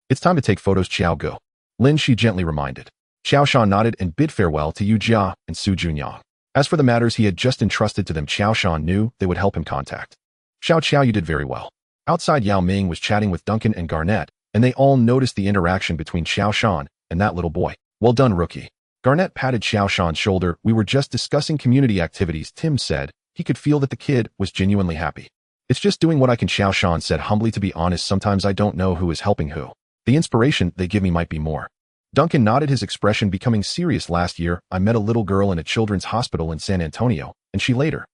It's time to take photos, Qiao Gu. Lin Shi gently reminded. Qiao Shan nodded and bid farewell to Yu Jia and Su Juanyang. As for the matters he had just entrusted to them, Qiao Shan knew they would help him contact. Xiao, you did very well. Outside, Yao Ming was chatting with Duncan and Garnett, and they all noticed the interaction between Qiao Shan and that little boy. Well done, rookie. Garnett patted Qiao Shan's shoulder. We were just discussing community activities, Tim said. He could feel that the kid was genuinely happy. It's just doing what I can, Qiao Shan said humbly. To be honest, sometimes I don't know who is helping who. The inspiration they give me might be more. Duncan nodded, his expression becoming serious. Last year, I met a little girl in a children's hospital in San Antonio, and she later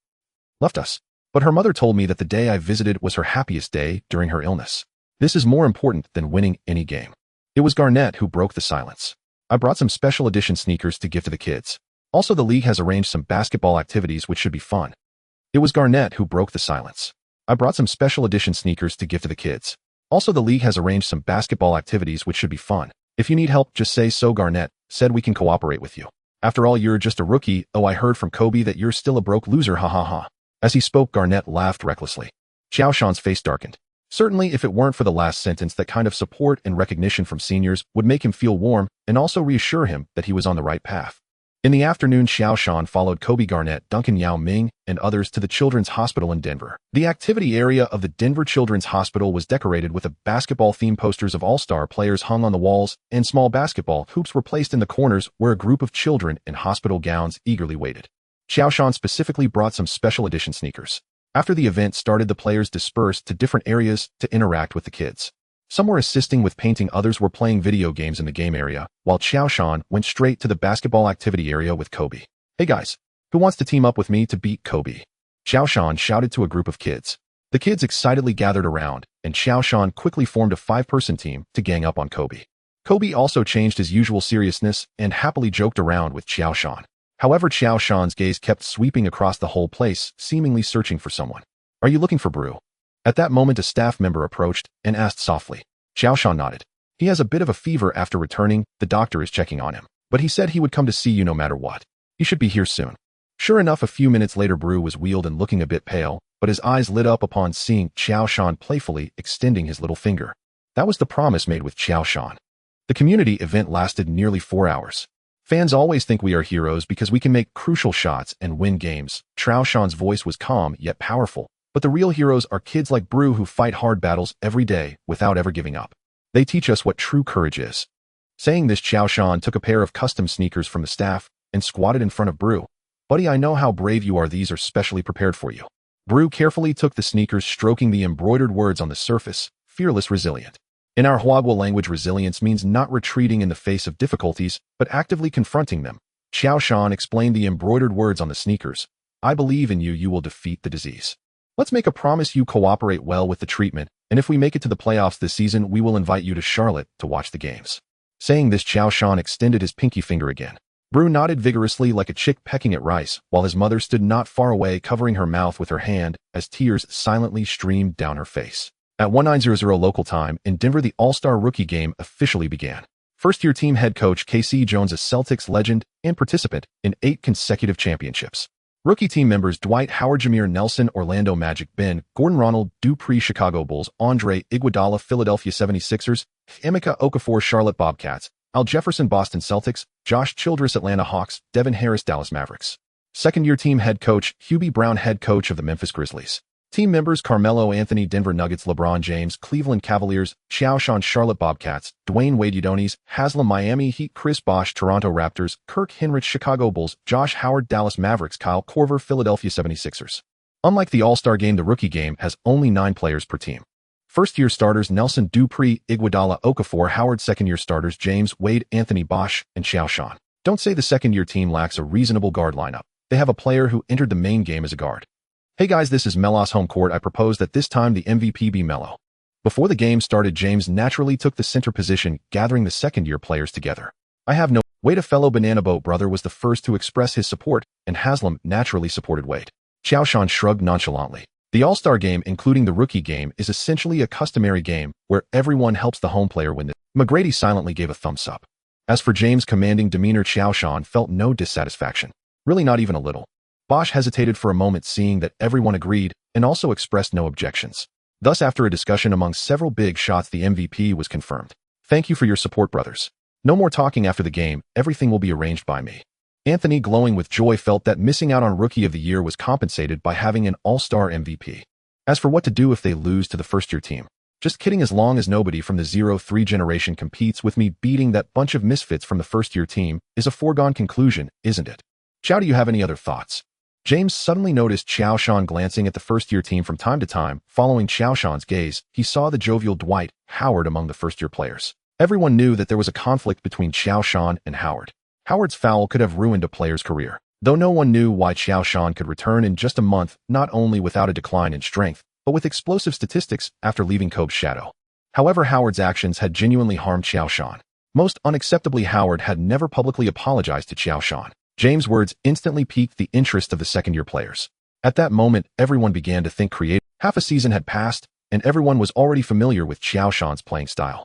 left us. But her mother told me that the day I visited was her happiest day during her illness. This is more important than winning any game. It was Garnett who broke the silence. I brought some special edition sneakers to give to the kids. Also, the league has arranged some basketball activities which should be fun. It was Garnett who broke the silence. I brought some special edition sneakers to give to the kids. Also, the league has arranged some basketball activities which should be fun. If you need help, just say so, Garnett said. We can cooperate with you. After all, you're just a rookie. Oh, I heard from Kobe that you're still a broke loser, ha ha ha. As he spoke, Garnett laughed recklessly. Qiao Shan's face darkened. Certainly, if it weren't for the last sentence, that kind of support and recognition from seniors would make him feel warm and also reassure him that he was on the right path. In the afternoon, Qiao Shan followed Kobe, Garnett, Duncan, Yao Ming, and others to the Children's Hospital in Denver. The activity area of the Denver Children's Hospital was decorated with a basketball-themed. Posters of all-star players hung on the walls, and small basketball hoops were placed in the corners where a group of children in hospital gowns eagerly waited. Qiao Shan specifically brought some special edition sneakers. After the event started, the players dispersed to different areas to interact with the kids. Some were assisting with painting, others were playing video games in the game area, while Qiao Shan went straight to the basketball activity area with Kobe. Hey guys, who wants to team up with me to beat Kobe? Qiao Shan shouted to a group of kids. The kids excitedly gathered around, and Qiao Shan quickly formed a 5-person team to gang up on Kobe. Kobe also changed his usual seriousness and happily joked around with Qiao Shan. However, Qiao Shan's gaze kept sweeping across the whole place, seemingly searching for someone. Are you looking for Bru? At that moment, a staff member approached and asked softly. Qiao Shan nodded. He has a bit of a fever after returning. The doctor is checking on him, but he said he would come to see you no matter what. He should be here soon. Sure enough, a few minutes later, Bru was wheeled and looking a bit pale, but his eyes lit up upon seeing Qiao Shan playfully extending his little finger. That was the promise made with Qiao Shan. The community event lasted nearly 4 hours. Fans always think we are heroes because we can make crucial shots and win games. Qiao Shan's voice was calm yet powerful, but the real heroes are kids like Bru who fight hard battles every day without ever giving up. They teach us what true courage is. Saying this, Qiao Shan took a pair of custom sneakers from the staff and squatted in front of Bru. Buddy, I know how brave you are. These are specially prepared for you. Bru carefully took the sneakers, stroking the embroidered words on the surface. Fearless, resilient. In our Huagua language, resilience means not retreating in the face of difficulties, but actively confronting them. Qiao Shan explained the embroidered words on the sneakers. I believe in you. You will defeat the disease. Let's make a promise you cooperate well with the treatment, and if we make it to the playoffs this season, we will invite you to Charlotte to watch the games. Saying this, Qiao Shan extended his pinky finger again. Bru nodded vigorously like a chick pecking at rice, while his mother stood not far away, covering her mouth with her hand as tears silently streamed down her face. At 1900 local time, in Denver, the All-Star Rookie Game officially began. First-year team head coach K.C. Jones, a Celtics legend and participant in 8 consecutive championships. Rookie team members Dwight Howard, Jameer Nelson, Orlando Magic, Ben Gordon, Ronald Dupree, Chicago Bulls, Andre Iguodala, Philadelphia 76ers, Emeka Okafor, Charlotte Bobcats, Al Jefferson Boston Celtics, Josh Childress Atlanta Hawks, Devin Harris Dallas Mavericks. Second-year team head coach, Hubie Brown head coach of the Memphis Grizzlies. Team members Carmelo Anthony Denver Nuggets LeBron James Cleveland Cavaliers, Qiao Shan Charlotte Bobcats, Dwayne Wade Udonis, Haslam Miami Heat Chris Bosh Toronto Raptors, Kirk Hinrich Chicago Bulls, Josh Howard Dallas Mavericks Kyle Korver Philadelphia 76ers. Unlike the All-Star game, the rookie game has only 9 players per team. First-year starters Nelson Dupree, Iguodala Okafor Howard. Second-year starters James Wade Anthony Bosh, and Qiao Shan. Don't say the second-year team lacks a reasonable guard lineup. They have a player who entered the main game as a guard. Hey guys, this is Melo's home court. I propose that this time the MVP be Melo. Before the game started, James naturally took the center position, gathering the second-year players together. I have no Wade, a fellow Banana Boat brother, was the first to express his support, and Haslam naturally supported Wade. Qiao Shan shrugged nonchalantly. The All-Star game, including the rookie game, is essentially a customary game where everyone helps the home player win. McGrady silently gave a thumbs up. As for James' commanding demeanor, Qiao Shan felt no dissatisfaction. Really, not even a little. Bosh hesitated for a moment, seeing that everyone agreed, and also expressed no objections. Thus, after a discussion among several big shots, the MVP was confirmed. Thank you for your support, brothers. No more talking after the game. Everything will be arranged by me. Anthony, glowing with joy, felt that missing out on Rookie of the Year was compensated by having an All-Star MVP. As for what to do if they lose to the first-year team, just kidding. As long as nobody from the 0-3 generation competes with me, beating that bunch of misfits from the first-year team is a foregone conclusion, isn't it? Qiao, do you have any other thoughts? James suddenly noticed Qiao Shan glancing at the first-year team from time to time. Following Qiao Shan's gaze, he saw the jovial Dwight Howard among the first-year players. Everyone knew that there was a conflict between Qiao Shan and Howard. Howard's foul could have ruined a player's career, though no one knew why Qiao Shan could return in just a month, not only without a decline in strength, but with explosive statistics after leaving Kobe's shadow. However, Howard's actions had genuinely harmed Qiao Shan. Most unacceptably, Howard had never publicly apologized to Qiao Shan. James' words instantly piqued the interest of the second-year players. At that moment, everyone began to think creative. Half a season had passed, and everyone was already familiar with Qiao Shan's playing style.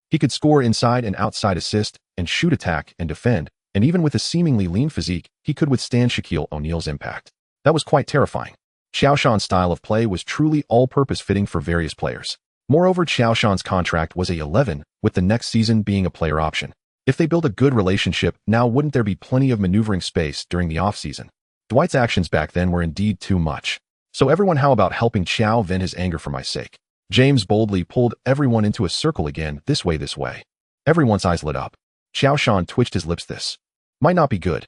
He could score inside and outside, assist, and shoot, attack and defend, and even with a seemingly lean physique, he could withstand Shaquille O'Neal's impact. That was quite terrifying. Qiao Shan's style of play was truly all-purpose, fitting for various players. Moreover, Qiao Shan's contract was a 11, with the next season being a player option. If they build a good relationship, now wouldn't there be plenty of maneuvering space during the off-season? Dwight's actions back then were indeed too much. So everyone, how about helping Qiao vent his anger for my sake? James boldly pulled everyone into a circle again, this way, this way. Everyone's eyes lit up. Qiao Shan twitched his lips. This might not be good.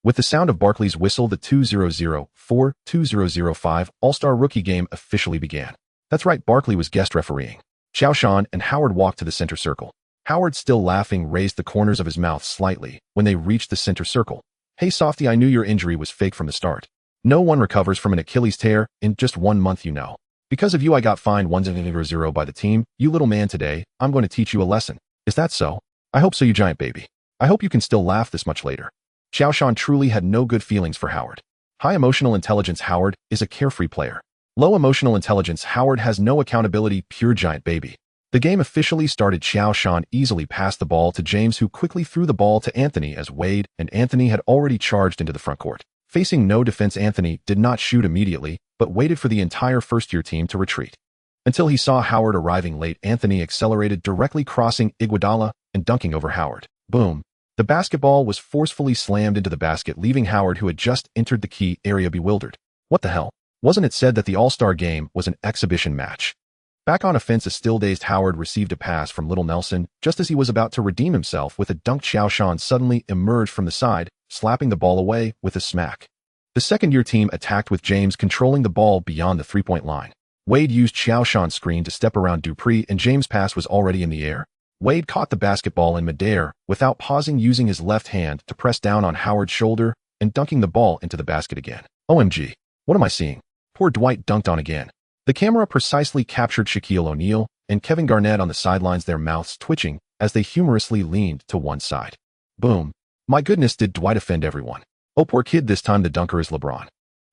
With the sound of Barkley's whistle, the 2004-2005 All-Star Rookie game officially began. That's right, Barkley was guest refereeing. Qiao Shan and Howard walked to the center circle. Howard, still laughing, raised the corners of his mouth slightly when they reached the center circle. Hey softy, I knew your injury was fake from the start. No one recovers from an Achilles tear in just 1 month, you know. Because of you, I got fined 1-0 by the team. You little man, today, I'm going to teach you a lesson. Is that so? I hope so, you giant baby. I hope you can still laugh this much later. Qiao Shan truly had no good feelings for Howard. High emotional intelligence, Howard is a carefree player. Low emotional intelligence, Howard has no accountability, pure giant baby. The game officially started. Qiao Shan easily passed the ball to James, who quickly threw the ball to Anthony as Wade and Anthony had already charged into the front court. Facing no defense, Anthony did not shoot immediately, but waited for the entire first-year team to retreat. Until he saw Howard arriving late, Anthony accelerated, directly crossing Iguodala and dunking over Howard. Boom. The basketball was forcefully slammed into the basket, leaving Howard, who had just entered the key area, bewildered. What the hell? Wasn't it said that the All-Star game was an exhibition match? Back on offense, a still dazed Howard received a pass from Little Nelson. Just as he was about to redeem himself with a dunk, Qiao Shan suddenly emerged from the side, slapping the ball away with a smack. The second-year team attacked with James controlling the ball beyond the three-point line. Wade used Qiao Shan's screen to step around Dupree, and James' pass was already in the air. Wade caught the basketball in midair without pausing, using his left hand to press down on Howard's shoulder and dunking the ball into the basket again. OMG. What am I seeing? Poor Dwight dunked on again. The camera precisely captured Shaquille O'Neal and Kevin Garnett on the sidelines, their mouths twitching as they humorously leaned to one side. Boom. My goodness, did Dwight offend everyone? Oh, poor kid, this time the dunker is LeBron.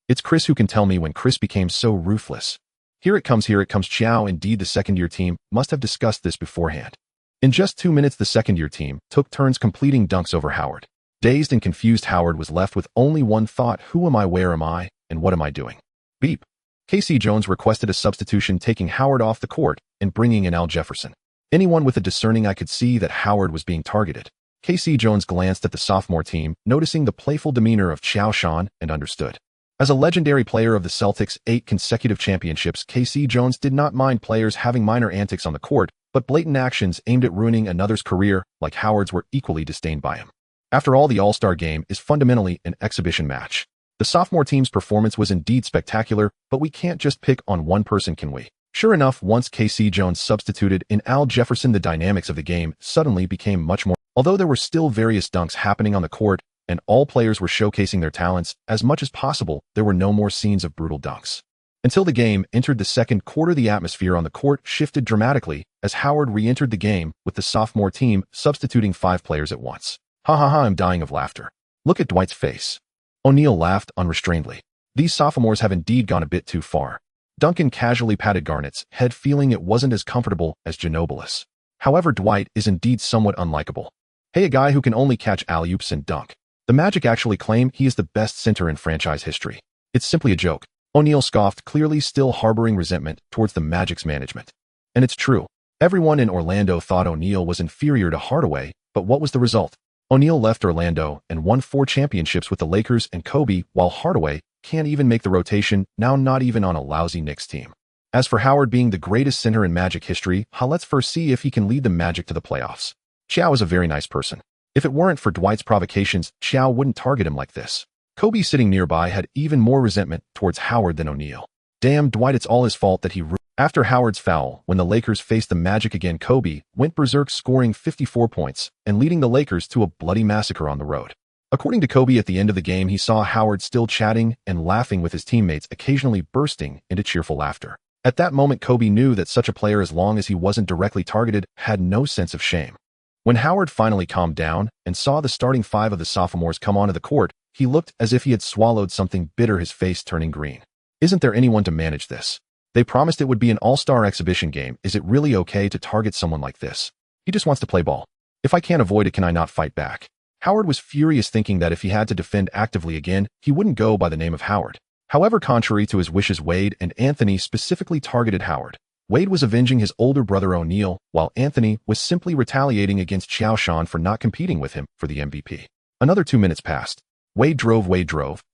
It's Chris who can tell me when Chris became so ruthless. Here it comes, Qiao. Indeed, the second-year team must have discussed this beforehand. In just 2 minutes, the second-year team took turns completing dunks over Howard. Dazed and confused, Howard was left with only one thought: who am I, where am I, and what am I doing? Beep. Casey Jones requested a substitution, taking Howard off the court and bringing in Al Jefferson. Anyone with a discerning eye could see that Howard was being targeted. K.C. Jones glanced at the sophomore team, noticing the playful demeanor of Qiao Shan, and understood. As a legendary player of the Celtics' 8 consecutive championships, K.C. Jones did not mind players having minor antics on the court, but blatant actions aimed at ruining another's career, like Howard's, were equally disdained by him. After all, the All-Star Game is fundamentally an exhibition match. The sophomore team's performance was indeed spectacular, but we can't just pick on one person, can we? Sure enough, once K.C. Jones substituted in Al Jefferson, the dynamics of the game suddenly became much more. Although there were still various dunks happening on the court, and all players were showcasing their talents as much as possible, there were no more scenes of brutal dunks. Until the game entered the second quarter, the atmosphere on the court shifted dramatically as Howard re-entered the game with the sophomore team substituting 5 players at once. Ha ha ha, I'm dying of laughter. Look at Dwight's face. O'Neal laughed unrestrainedly. These sophomores have indeed gone a bit too far. Duncan casually patted Garnett's head, feeling it wasn't as comfortable as Ginobilis. However, Dwight is indeed somewhat unlikable. Hey, a guy who can only catch alley-oops and dunk. The Magic actually claim he is the best center in franchise history. It's simply a joke. O'Neal scoffed, clearly still harboring resentment towards the Magic's management. And it's true. Everyone in Orlando thought O'Neal was inferior to Hardaway, but what was the result? O'Neal left Orlando and won 4 championships with the Lakers and Kobe, while Hardaway can't even make the rotation, now not even on a lousy Knicks team. As for Howard being the greatest center in Magic history, let's first see if he can lead the Magic to the playoffs. Qiao is a very nice person. If it weren't for Dwight's provocations, Qiao wouldn't target him like this. Kobe, sitting nearby, had even more resentment towards Howard than O'Neal. Damn, Dwight, it's all his fault that he After Howard's foul, when the Lakers faced the Magic again, Kobe went berserk, scoring 54 points and leading the Lakers to a bloody massacre on the road. According to Kobe, at the end of the game, he saw Howard still chatting and laughing with his teammates, occasionally bursting into cheerful laughter. At that moment, Kobe knew that such a player, as long as he wasn't directly targeted, had no sense of shame. When Howard finally calmed down and saw the starting 5 of the sophomores come onto the court, he looked as if he had swallowed something bitter, his face turning green. Isn't there anyone to manage this? They promised it would be an all-star exhibition game. Is it really okay to target someone like this? He just wants to play ball. If I can't avoid it, can I not fight back? Howard was furious, thinking that if he had to defend actively again, he wouldn't go by the name of Howard. However, contrary to his wishes, Wade and Anthony specifically targeted Howard. Wade was avenging his older brother O'Neal, while Anthony was simply retaliating against Qiao Shan for not competing with him for the MVP. Another 2 minutes passed. Wade drove,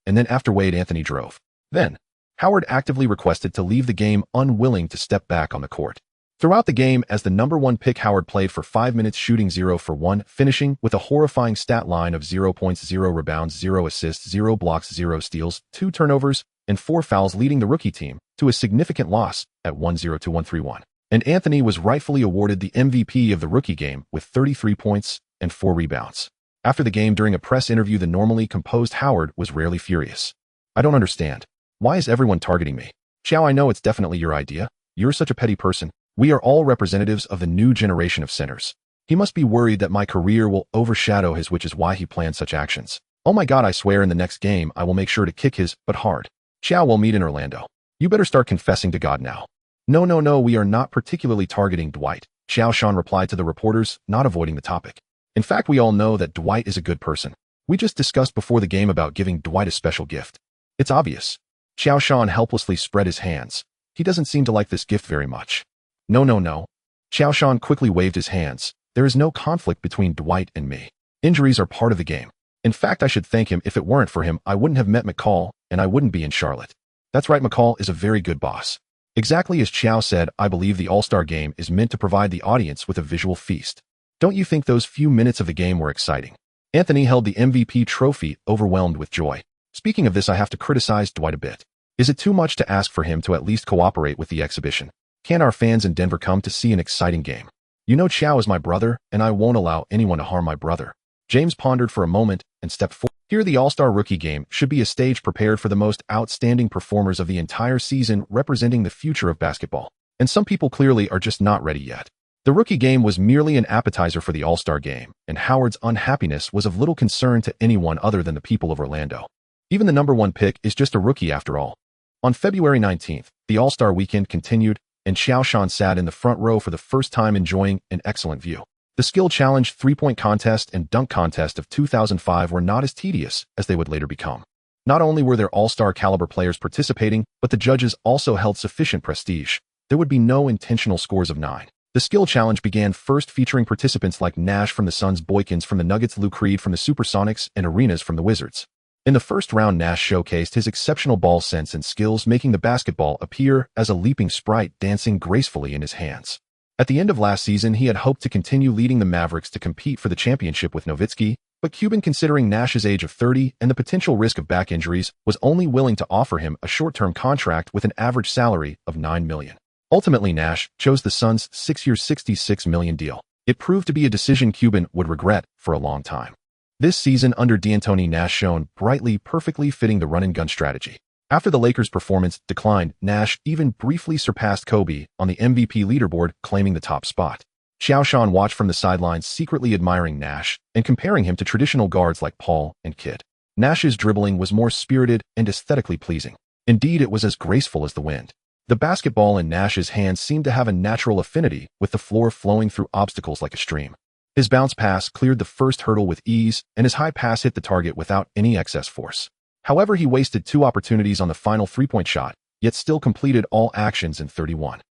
and then after Wade, Anthony drove. Then, Howard actively requested to leave the game, unwilling to step back on the court. Throughout the game, as the number 1 pick, Howard played for 5 minutes, shooting 0 for 1, finishing with a horrifying stat line of 0 points, 0 rebounds, 0 assists, 0 blocks, 0 steals, 2 turnovers, and 4 fouls, leading the rookie team to a significant loss at 1-0 to 1-3-1. And Anthony was rightfully awarded the MVP of the rookie game with 33 points and 4 rebounds. After the game, during a press interview, the normally composed Howard was rarely furious. I don't understand. Why is everyone targeting me? Qiao, I know it's definitely your idea. You're such a petty person. We are all representatives of the new generation of centers. He must be worried that my career will overshadow his, which is why he planned such actions. Oh my God, I swear in the next game I will make sure to kick his butt hard. Qiao, we'll meet in Orlando. You better start confessing to God now. No, we are not particularly targeting Dwight, Qiao Shan replied to the reporters, not avoiding the topic. In fact, we all know that Dwight is a good person. We just discussed before the game about giving Dwight a special gift. It's obvious. Qiao Shan helplessly spread his hands. He doesn't seem to like this gift very much. No. Qiao Shan quickly waved his hands. There is no conflict between Dwight and me. Injuries are part of the game. In fact, I should thank him. If it weren't for him, I wouldn't have met McCall, and I wouldn't be in Charlotte. That's right, McCall is a very good boss. Exactly as Qiao said, I believe the All-Star Game is meant to provide the audience with a visual feast. Don't you think those few minutes of the game were exciting? Anthony held the MVP trophy, overwhelmed with joy. Speaking of this, I have to criticize Dwight a bit. Is it too much to ask for him to at least cooperate with the exhibition? Can our fans in Denver come to see an exciting game? You know, Qiao is my brother, and I won't allow anyone to harm my brother. James pondered for a moment and stepped forward. Here, the All-Star Rookie Game should be a stage prepared for the most outstanding performers of the entire season, representing the future of basketball. And some people clearly are just not ready yet. The Rookie Game was merely an appetizer for the All-Star Game, and Howard's unhappiness was of little concern to anyone other than the people of Orlando. Even the number 1 pick is just a rookie after all. On February 19th, the All-Star Weekend continued, and Qiao Shan sat in the front row for the first time, enjoying an excellent view. The skill challenge, 3-point contest, and dunk contest of 2005 were not as tedious as they would later become. Not only were there all-star caliber players participating, but the judges also held sufficient prestige. There would be no intentional scores of 9. The skill challenge began first featuring participants like Nash from the Suns, Boykins from the Nuggets, Lou Creed from the Supersonics, and Arenas from the Wizards. In the first round, Nash showcased his exceptional ball sense and skills, making the basketball appear as a leaping sprite dancing gracefully in his hands. At the end of last season, he had hoped to continue leading the Mavericks to compete for the championship with Nowitzki, but Cuban, considering Nash's age of 30 and the potential risk of back injuries, was only willing to offer him a short-term contract with an average salary of $9 million. Ultimately, Nash chose the Suns' 6-year $66 million deal. It proved to be a decision Cuban would regret for a long time. This season under D'Antoni, Nash shone brightly, perfectly fitting the run-and-gun strategy. After the Lakers' performance declined, Nash even briefly surpassed Kobe on the MVP leaderboard, claiming the top spot. Qiao Shan watched from the sidelines, secretly admiring Nash and comparing him to traditional guards like Paul and Kidd. Nash's dribbling was more spirited and aesthetically pleasing. Indeed, it was as graceful as the wind. The basketball in Nash's hands seemed to have a natural affinity, with the floor flowing through obstacles like a stream. His bounce pass cleared the first hurdle with ease, and his high pass hit the target without any excess force. However, he wasted 2 opportunities on the final three-point shot, yet still completed all actions in 31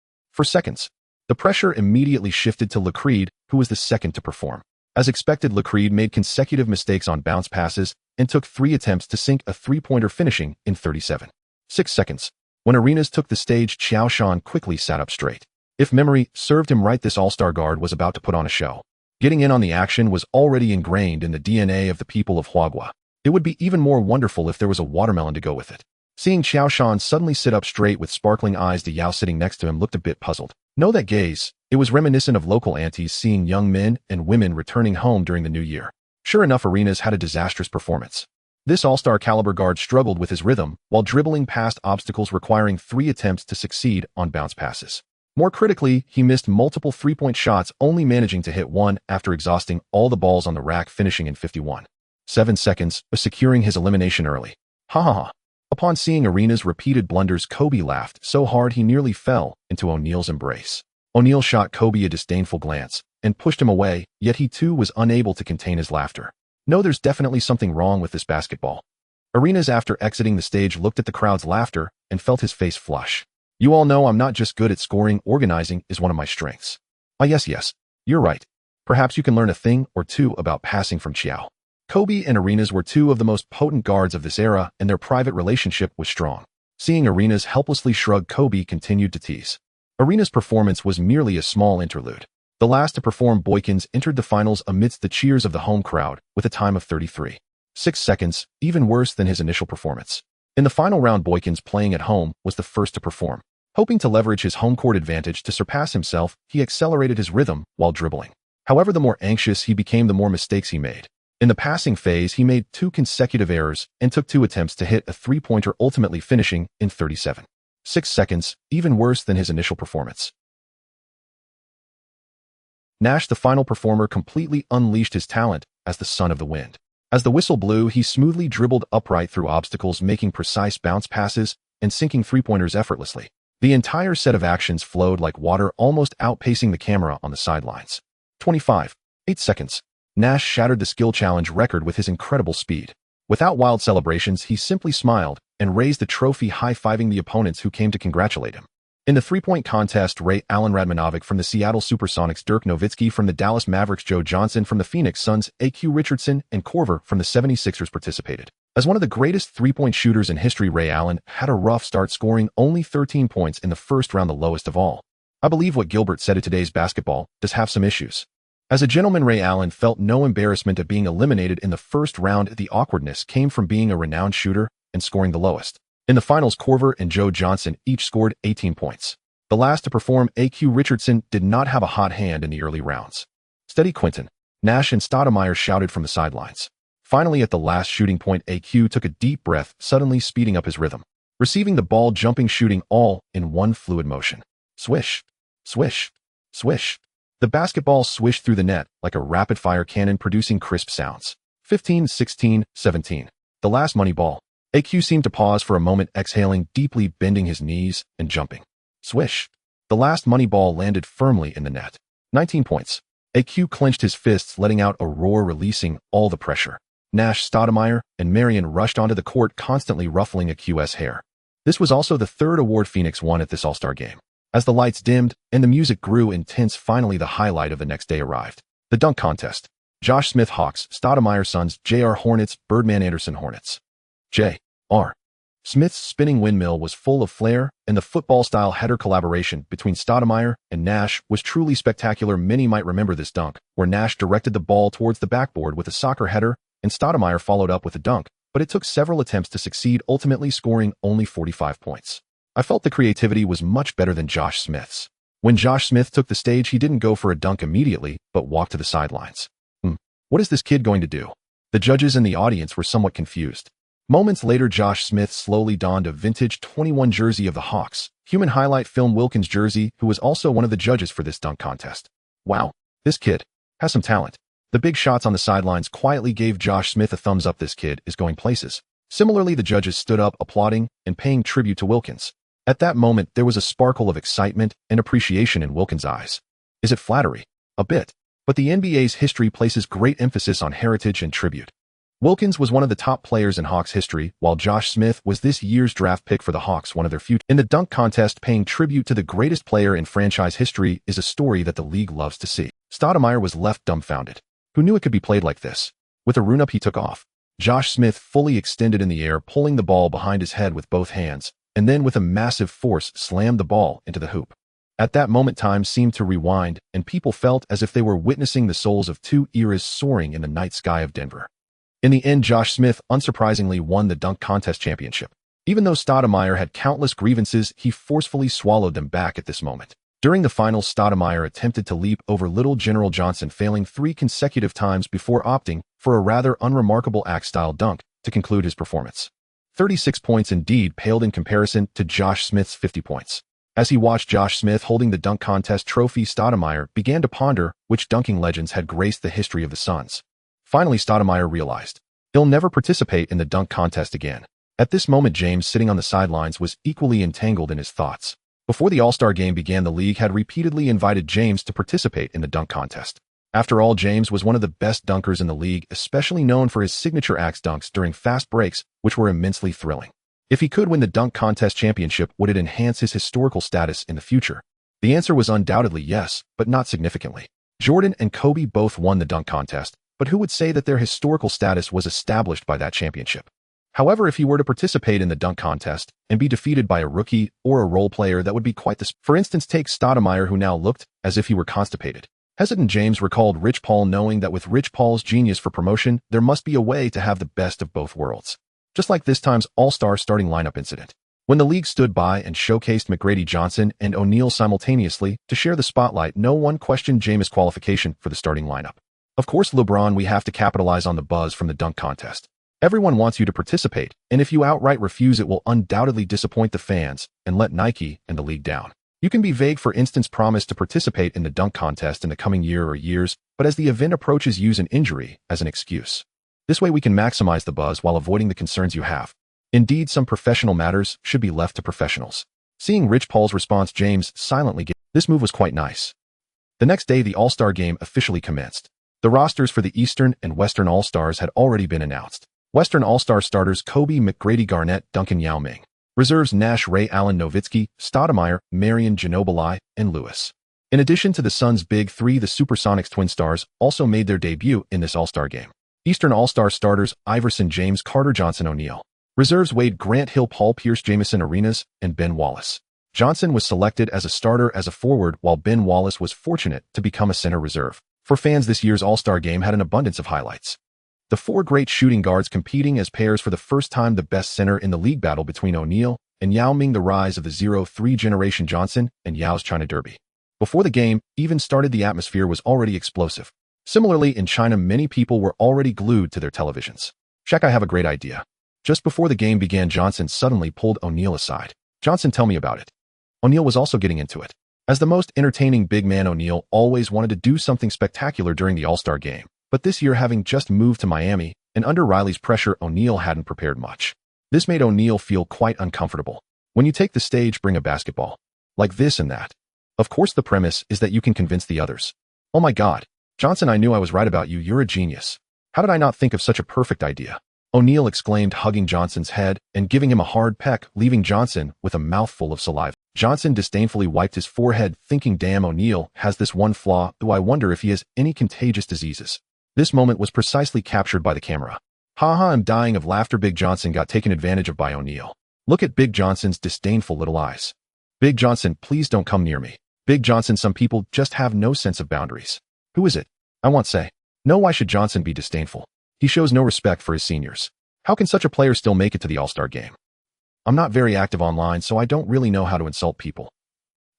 seconds. The pressure immediately shifted to Creed, who was the second to perform. As expected, Creed made consecutive mistakes on bounce passes and took 3 attempts to sink a three-pointer, finishing in 37 seconds. When Arenas took the stage, Qiao Shan quickly sat up straight. If memory served him right, this all-star guard was about to put on a show. Getting in on the action was already ingrained in the DNA of the people of Huagua. It would be even more wonderful if there was a watermelon to go with it. Seeing Qiao Shan suddenly sit up straight with sparkling eyes, the Yao sitting next to him looked a bit puzzled. Know that gaze? It was reminiscent of local aunties seeing young men and women returning home during the new year. Sure enough, Arenas had a disastrous performance. This all-star caliber guard struggled with his rhythm while dribbling past obstacles, requiring 3 attempts to succeed on bounce passes. More critically, he missed multiple three-point shots, only managing to hit one after exhausting all the balls on the rack, finishing in 51 seconds, securing his elimination early. Ha ha ha. Upon seeing Arenas' repeated blunders, Kobe laughed so hard he nearly fell into O'Neal's embrace. O'Neal shot Kobe a disdainful glance and pushed him away, yet he too was unable to contain his laughter. No, there's definitely something wrong with this basketball. Arenas, after exiting the stage, looked at the crowd's laughter and felt his face flush. You all know I'm not just good at scoring, organizing is one of my strengths. Ah, yes, you're right. Perhaps you can learn a thing or two about passing from Qiao. Kobe and Arenas were 2 of the most potent guards of this era, and their private relationship was strong. Seeing Arenas helplessly shrug, Kobe continued to tease. Arenas' performance was merely a small interlude. The last to perform, Boykins, entered the finals amidst the cheers of the home crowd with a time of 33 seconds, even worse than his initial performance. In the final round, Boykins, playing at home, was the first to perform. Hoping to leverage his home court advantage to surpass himself, he accelerated his rhythm while dribbling. However, the more anxious he became, the more mistakes he made. In the passing phase, he made 2 consecutive errors and took 2 attempts to hit a three-pointer, ultimately finishing in 37 seconds, even worse than his initial performance. Nash, the final performer, completely unleashed his talent as the son of the wind. As the whistle blew, he smoothly dribbled upright through obstacles, making precise bounce passes and sinking three-pointers effortlessly. The entire set of actions flowed like water, almost outpacing the camera on the sidelines. 25 seconds. Nash shattered the skill challenge record with his incredible speed. Without wild celebrations, he simply smiled and raised the trophy, high-fiving the opponents who came to congratulate him. In the three-point contest, Ray Allen Radmanovic from the Seattle Supersonics, Dirk Nowitzki from the Dallas Mavericks, Joe Johnson from the Phoenix Suns, A.Q. Richardson, and Korver from the 76ers participated. As one of the greatest three-point shooters in history, Ray Allen had a rough start, scoring only 13 points in the first round, the lowest of all. I believe what Gilbert said at Today's Basketball does have some issues. As a gentleman, Ray Allen felt no embarrassment at being eliminated in the first round. The awkwardness came from being a renowned shooter and scoring the lowest. In the finals, Korver and Joe Johnson each scored 18 points. The last to perform, A.Q. Richardson, did not have a hot hand in the early rounds. Steady, Quentin, Nash and Stoudemire shouted from the sidelines. Finally, at the last shooting point, A.Q. took a deep breath, suddenly speeding up his rhythm, receiving the ball, jumping, shooting, all in one fluid motion. Swish, swish, swish. The basketball swished through the net like a rapid-fire cannon, producing crisp sounds. 15, 16, 17. The last money ball. A.Q. seemed to pause for a moment, exhaling deeply, bending his knees and jumping. Swish. The last money ball landed firmly in the net. 19 points. A.Q. clenched his fists, letting out a roar, releasing all the pressure. Nash, Stoudemire, and Marion rushed onto the court, constantly ruffling A.Q.'s hair. This was also the third award Phoenix won at this All-Star game. As the lights dimmed and the music grew intense, finally the highlight of the next day arrived. The dunk contest. Josh Smith Hawks, Stoudemire Suns, J.R. Hornets, Birdman Anderson Hornets. J.R. Smith's spinning windmill was full of flair, and the football-style header collaboration between Stoudemire and Nash was truly spectacular. Many might remember this dunk, where Nash directed the ball towards the backboard with a soccer header, and Stoudemire followed up with a dunk, but it took several attempts to succeed, ultimately scoring only 45 points. I felt the creativity was much better than Josh Smith's. When Josh Smith took the stage, he didn't go for a dunk immediately, but walked to the sidelines. What is this kid going to do? The judges and the audience were somewhat confused. Moments later, Josh Smith slowly donned a vintage 21 jersey of the Hawks, human highlight film Wilkins jersey, who was also one of the judges for this dunk contest. Wow, this kid has some talent. The big shots on the sidelines quietly gave Josh Smith a thumbs up. This kid is going places. Similarly, the judges stood up, applauding and paying tribute to Wilkins. At that moment, there was a sparkle of excitement and appreciation in Wilkins' eyes. Is it flattery? A bit. But the NBA's history places great emphasis on heritage and tribute. Wilkins was one of the top players in Hawks history, while Josh Smith was this year's draft pick for the Hawks, one of their future. In the dunk contest, paying tribute to the greatest player in franchise history is a story that the league loves to see. Stoudemire was left dumbfounded. Who knew it could be played like this? With a run-up, he took off. Josh Smith fully extended in the air, pulling the ball behind his head with both hands, and then with a massive force slammed the ball into the hoop. At that moment, time seemed to rewind, and people felt as if they were witnessing the souls of two eras soaring in the night sky of Denver. In the end, Josh Smith unsurprisingly won the dunk contest championship. Even though Stoudemire had countless grievances, he forcefully swallowed them back at this moment. During the finals, Stoudemire attempted to leap over Little General Johnson, failing 3 consecutive times before opting for a rather unremarkable axe-style dunk to conclude his performance. 36 points indeed paled in comparison to Josh Smith's 50 points. As he watched Josh Smith holding the dunk contest trophy, Stoudemire began to ponder which dunking legends had graced the history of the Suns. Finally, Stoudemire realized he'll never participate in the dunk contest again. At this moment, James, sitting on the sidelines, was equally entangled in his thoughts. Before the All-Star game began, the league had repeatedly invited James to participate in the dunk contest. After all, James was one of the best dunkers in the league, especially known for his signature axe dunks during fast breaks, which were immensely thrilling. If he could win the dunk contest championship, would it enhance his historical status in the future? The answer was undoubtedly yes, but not significantly. Jordan and Kobe both won the dunk contest, but who would say that their historical status was established by that championship? However, if he were to participate in the dunk contest and be defeated by a rookie or a role player, that would be quite the... For instance, take Stoudemire, who now looked as if he were constipated. Hesitant James recalled Rich Paul, knowing that with Rich Paul's genius for promotion, there must be a way to have the best of both worlds. Just like this time's All-Star starting lineup incident. When the league stood by and showcased McGrady, Johnson, and O'Neal simultaneously to share the spotlight, no one questioned James' qualification for the starting lineup. Of course, LeBron, we have to capitalize on the buzz from the dunk contest. Everyone wants you to participate, and if you outright refuse, it will undoubtedly disappoint the fans and let Nike and the league down. You can be vague, for instance, promise to participate in the dunk contest in the coming year or years, but as the event approaches, use an injury as an excuse. This way we can maximize the buzz while avoiding the concerns you have. Indeed, some professional matters should be left to professionals. Seeing Rich Paul's response, James silently gave. This move was quite nice. The next day, the All-Star game officially commenced. The rosters for the Eastern and Western All-Stars had already been announced. Western All-Star starters: Kobe, McGrady, Garnett, Duncan, Yao Ming. Reserves: Nash, Ray Allen, Nowitzki, Stoudemire, Marion, Ginobili, and Lewis. In addition to the Suns' Big Three, the Supersonics Twin Stars also made their debut in this All-Star game. Eastern All-Star starters: Iverson, James, Carter, Johnson, O'Neal. Reserves: Wade, Grant, Hill, Paul Pierce, Jamison, Arenas, and Ben Wallace. Johnson was selected as a starter as a forward, while Ben Wallace was fortunate to become a center reserve. For fans, this year's All-Star game had an abundance of highlights. The 4 great shooting guards competing as pairs for the first time, the best center in the league battle between O'Neal and Yao Ming, the rise of the 0-3 generation Johnson, and Yao's China Derby. Before the game even started, the atmosphere was already explosive. Similarly, in China, many people were already glued to their televisions. Check, I have a great idea. Just before the game began, Johnson suddenly pulled O'Neal aside. Johnson, tell me about it. O'Neal was also getting into it. As the most entertaining big man, O'Neal always wanted to do something spectacular during the All-Star game. But this year, having just moved to Miami, and under Riley's pressure, O'Neal hadn't prepared much. This made O'Neal feel quite uncomfortable. When you take the stage, bring a basketball. Like this and that. Of course, the premise is that you can convince the others. Oh my God. Johnson, I knew I was right about you. You're a genius. How did I not think of such a perfect idea? O'Neal exclaimed, hugging Johnson's head and giving him a hard peck, leaving Johnson with a mouthful of saliva. Johnson disdainfully wiped his forehead, thinking, damn, O'Neal has this one flaw, though I wonder if he has any contagious diseases. This moment was precisely captured by the camera. Haha, I'm dying of laughter. Big Johnson got taken advantage of by O'Neal. Look at Big Johnson's disdainful little eyes. Big Johnson, please don't come near me. Big Johnson, some people just have no sense of boundaries. Who is it? I won't say. No, why should Johnson be disdainful? He shows no respect for his seniors. How can such a player still make it to the All-Star game? I'm not very active online, so I don't really know how to insult people.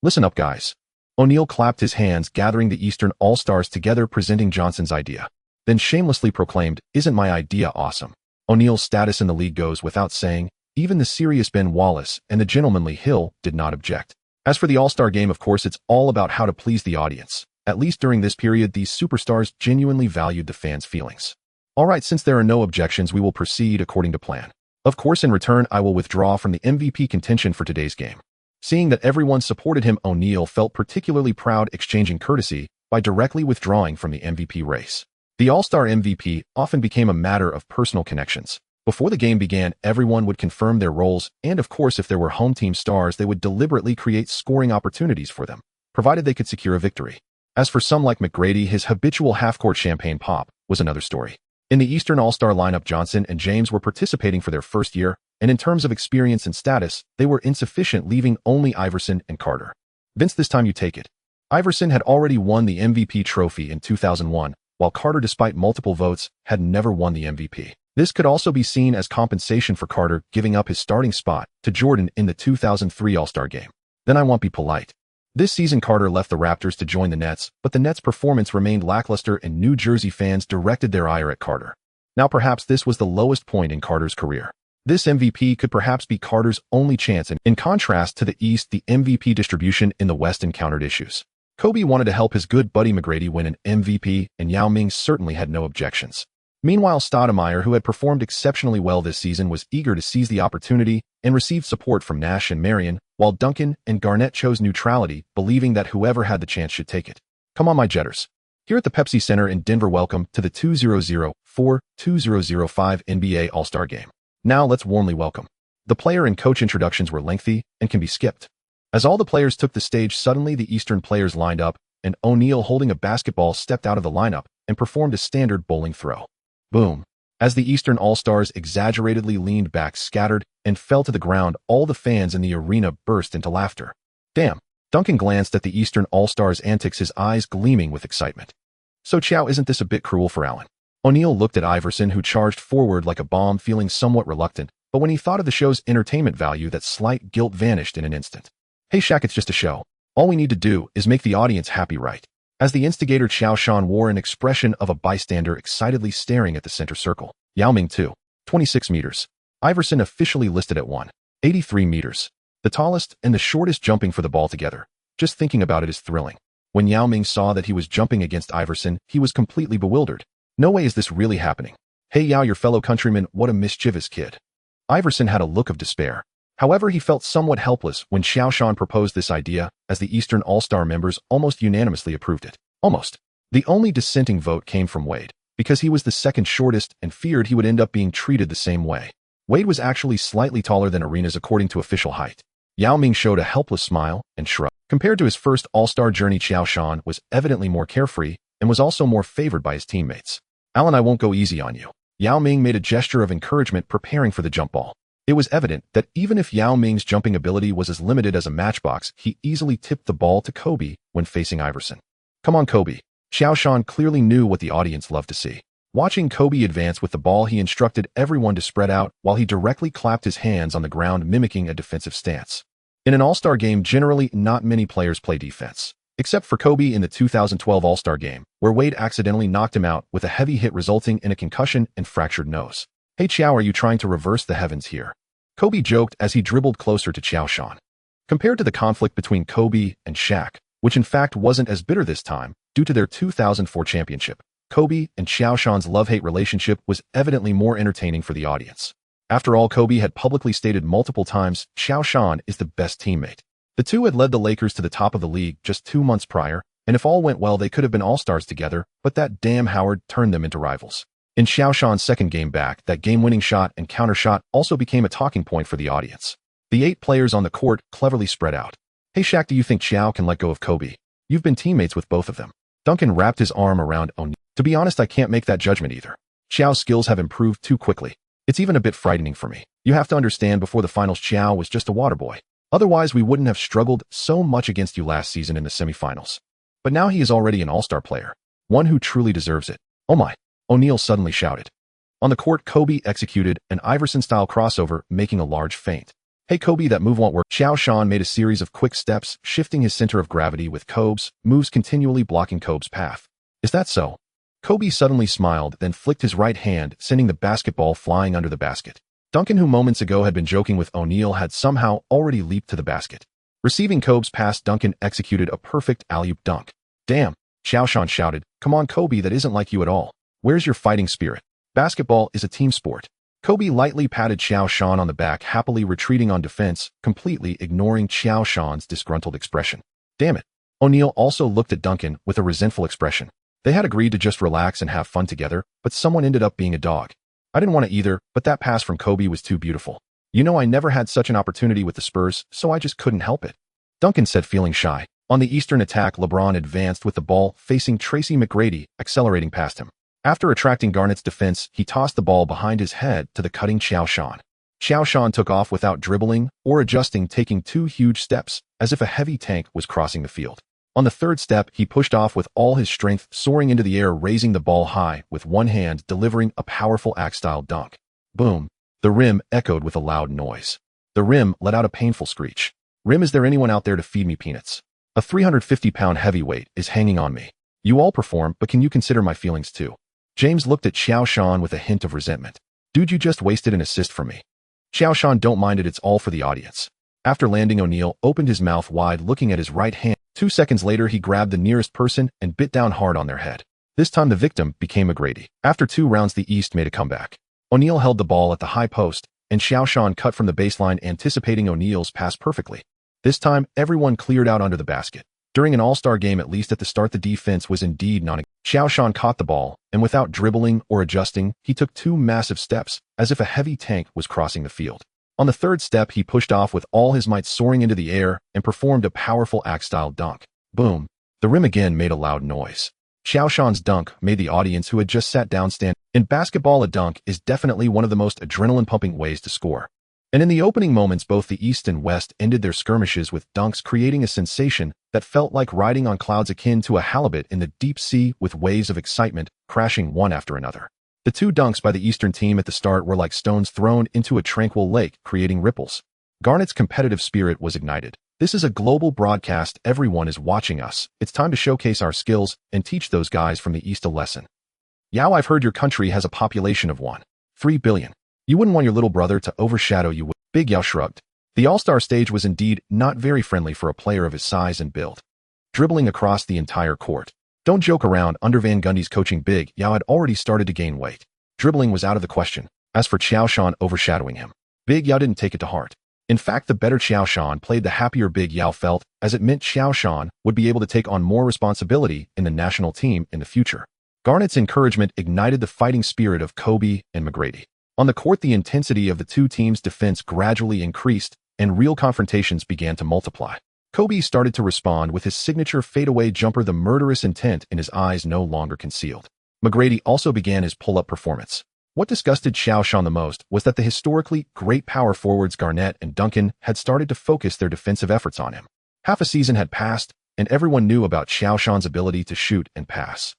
Listen up, guys. O'Neal clapped his hands, gathering the Eastern All-Stars together, presenting Johnson's idea. Then shamelessly proclaimed, isn't my idea awesome? O'Neal's status in the league goes without saying. Even the serious Ben Wallace and the gentlemanly Hill did not object. As for the All-Star game, of course, it's all about how to please the audience. At least during this period, these superstars genuinely valued the fans' feelings. Alright, since there are no objections, we will proceed according to plan. Of course, in return, I will withdraw from the MVP contention for today's game. Seeing that everyone supported him, O'Neal felt particularly proud, exchanging courtesy by directly withdrawing from the MVP race. The All-Star MVP often became a matter of personal connections. Before the game began, everyone would confirm their roles, and of course, if there were home team stars, they would deliberately create scoring opportunities for them, provided they could secure a victory. As for some like McGrady, his habitual half-court champagne pop was another story. In the Eastern All-Star lineup, Johnson and James were participating for their first year, and in terms of experience and status, they were insufficient, leaving only Iverson and Carter. Vince, this time you take it. Iverson had already won the MVP trophy in 2001, while Carter, despite multiple votes, had never won the MVP. This could also be seen as compensation for Carter giving up his starting spot to Jordan in the 2003 All-Star game. Then I won't be polite. This season, Carter left the Raptors to join the Nets, but the Nets' performance remained lackluster and New Jersey fans directed their ire at Carter. Now perhaps this was the lowest point in Carter's career. This MVP could perhaps be Carter's only chance, and in contrast to the East, the MVP distribution in the West encountered issues. Kobe wanted to help his good buddy McGrady win an MVP, and Yao Ming certainly had no objections. Meanwhile, Stoudemire, who had performed exceptionally well this season, was eager to seize the opportunity and received support from Nash and Marion, while Duncan and Garnett chose neutrality, believing that whoever had the chance should take it. Come on, my Jetters. Here at the Pepsi Center in Denver, welcome to the 2004-2005 NBA All-Star Game. Now let's warmly welcome. The player and coach introductions were lengthy and can be skipped. As all the players took the stage, suddenly the Eastern players lined up, and O'Neal, holding a basketball, stepped out of the lineup and performed a standard bowling throw. Boom. As the Eastern All-Stars exaggeratedly leaned back, scattered, and fell to the ground, all the fans in the arena burst into laughter. Damn. Duncan glanced at the Eastern All-Stars' antics, his eyes gleaming with excitement. So Qiao, isn't this a bit cruel for Allen? O'Neal looked at Iverson, who charged forward like a bomb, feeling somewhat reluctant, but when he thought of the show's entertainment value, that slight guilt vanished in an instant. Hey Shaq, it's just a show. All we need to do is make the audience happy, right? As the instigator, Qiao Shan wore an expression of a bystander excitedly staring at the center circle. Yao Ming 2, 26 meters. Iverson officially listed at 183 meters. The tallest and the shortest jumping for the ball together. Just thinking about it is thrilling. When Yao Ming saw that he was jumping against Iverson, he was completely bewildered. No way is this really happening. Hey Yao, your fellow countryman, what a mischievous kid. Iverson had a look of despair. However, he felt somewhat helpless when Qiao Shan proposed this idea, as the Eastern All-Star members almost unanimously approved it. Almost. The only dissenting vote came from Wade, because he was the second shortest and feared he would end up being treated the same way. Wade was actually slightly taller than Arenas according to official height. Yao Ming showed a helpless smile and shrugged. Compared to his first All-Star journey, Qiao Shan was evidently more carefree and was also more favored by his teammates. Allen, I won't go easy on you. Yao Ming made a gesture of encouragement, preparing for the jump ball. It was evident that even if Yao Ming's jumping ability was as limited as a matchbox, he easily tipped the ball to Kobe when facing Iverson. Come on, Kobe. Qiao Shan clearly knew what the audience loved to see. Watching Kobe advance with the ball, he instructed everyone to spread out while he directly clapped his hands on the ground, mimicking a defensive stance. In an All-Star game, generally not many players play defense, except for Kobe in the 2012 All-Star game, where Wade accidentally knocked him out with a heavy hit resulting in a concussion and fractured nose. Hey Qiao, are you trying to reverse the heavens here? Kobe joked as he dribbled closer to Qiao Shan. Compared to the conflict between Kobe and Shaq, which in fact wasn't as bitter this time due to their 2004 championship, Kobe and Qiao Shan's love-hate relationship was evidently more entertaining for the audience. After all, Kobe had publicly stated multiple times Qiao Shan is the best teammate. The two had led the Lakers to the top of the league just 2 months prior, and if all went well, they could have been all-stars together, but that damn Howard turned them into rivals. In Qiao Shan's second game back, that game-winning shot and counter shot also became a talking point for the audience. The 8 players on the court cleverly spread out. Hey Shaq, do you think Qiao can let go of Kobe? You've been teammates with both of them. Duncan wrapped his arm around O'Neal. To be honest, I can't make that judgment either. Qiao's skills have improved too quickly. It's even a bit frightening for me. You have to understand, before the finals, Qiao was just a water boy. Otherwise, we wouldn't have struggled so much against you last season in the semifinals. But now he is already an all-star player, one who truly deserves it. Oh my, O'Neal suddenly shouted. On the court, Kobe executed an Iverson-style crossover, making a large feint. Hey Kobe, that move won't work. Qiao Shan made a series of quick steps, shifting his center of gravity with Kobe's moves continually blocking Kobe's path. Is that so? Kobe suddenly smiled, then flicked his right hand, sending the basketball flying under the basket. Duncan, who moments ago had been joking with O'Neal, had somehow already leaped to the basket. Receiving Kobe's pass, Duncan executed a perfect alley-oop dunk. Damn, Qiao Shan shouted. Come on Kobe, that isn't like you at all. Where's your fighting spirit? Basketball is a team sport. Kobe lightly patted Qiao Shan on the back, happily retreating on defense, completely ignoring Qiao Shan's disgruntled expression. Damn it. O'Neal also looked at Duncan with a resentful expression. They had agreed to just relax and have fun together, but someone ended up being a dog. I didn't want to either, but that pass from Kobe was too beautiful. You know, I never had such an opportunity with the Spurs, so I just couldn't help it. Duncan said, feeling shy. On the Eastern attack, LeBron advanced with the ball, facing Tracy McGrady, accelerating past him. After attracting Garnett's defense, he tossed the ball behind his head to the cutting Qiao Shan. Qiao Shan took off without dribbling or adjusting, taking 2 huge steps, as if a heavy tank was crossing the field. On the 3rd step, he pushed off with all his strength, soaring into the air, raising the ball high with one hand, delivering a powerful axe-style dunk. Boom! The rim echoed with a loud noise. The rim let out a painful screech. Rim, is there anyone out there to feed me peanuts? A 350-pound heavyweight is hanging on me. You all perform, but can you consider my feelings too? James looked at Qiao Shan with a hint of resentment. Dude, you just wasted an assist from me. Qiao Shan, don't mind it, it's all for the audience. After landing, O'Neal opened his mouth wide, looking at his right hand. 2 seconds later, he grabbed the nearest person and bit down hard on their head. This time the victim became McGrady. After 2 rounds, the East made a comeback. O'Neal held the ball at the high post, and Qiao Shan cut from the baseline, anticipating O'Neal's pass perfectly. This time, everyone cleared out under the basket. During an all-star game, at least at the start, the defense was indeed non-existent. Qiao Shan caught the ball, and without dribbling or adjusting, he took 2 massive steps, as if a heavy tank was crossing the field. On the 3rd step, he pushed off with all his might, soaring into the air, and performed a powerful axe-style dunk. Boom! The rim again made a loud noise. Qiao Shan's dunk made the audience, who had just sat down, stand. In basketball, a dunk is definitely one of the most adrenaline-pumping ways to score. And in the opening moments, both the East and West ended their skirmishes with dunks, creating a sensation that felt like riding on clouds, akin to a halibut in the deep sea, with waves of excitement crashing one after another. The 2 dunks by the Eastern team at the start were like stones thrown into a tranquil lake, creating ripples. Garnett's competitive spirit was ignited. This is a global broadcast. Everyone is watching us. It's time to showcase our skills and teach those guys from the East a lesson. Yao, I've heard your country has a population of 1.3 billion. You wouldn't want your little brother to overshadow you, would? Big Yao shrugged. The all-star stage was indeed not very friendly for a player of his size and build. Dribbling across the entire court. Don't joke around. Under Van Gundy's coaching, Big Yao had already started to gain weight. Dribbling was out of the question. As for Qiao Shan overshadowing him, Big Yao didn't take it to heart. In fact, the better Qiao Shan played, the happier Big Yao felt, as it meant Qiao Shan would be able to take on more responsibility in the national team in the future. Garnett's encouragement ignited the fighting spirit of Kobe and McGrady. On the court, the intensity of the 2 teams' defense gradually increased, and real confrontations began to multiply. Kobe started to respond with his signature fadeaway jumper, the murderous intent in his eyes no longer concealed. McGrady also began his pull-up performance. What disgusted Qiao Shan the most was that the historically great power forwards Garnett and Duncan had started to focus their defensive efforts on him. Half a season had passed, and everyone knew about Qiao Shan's ability to shoot and pass.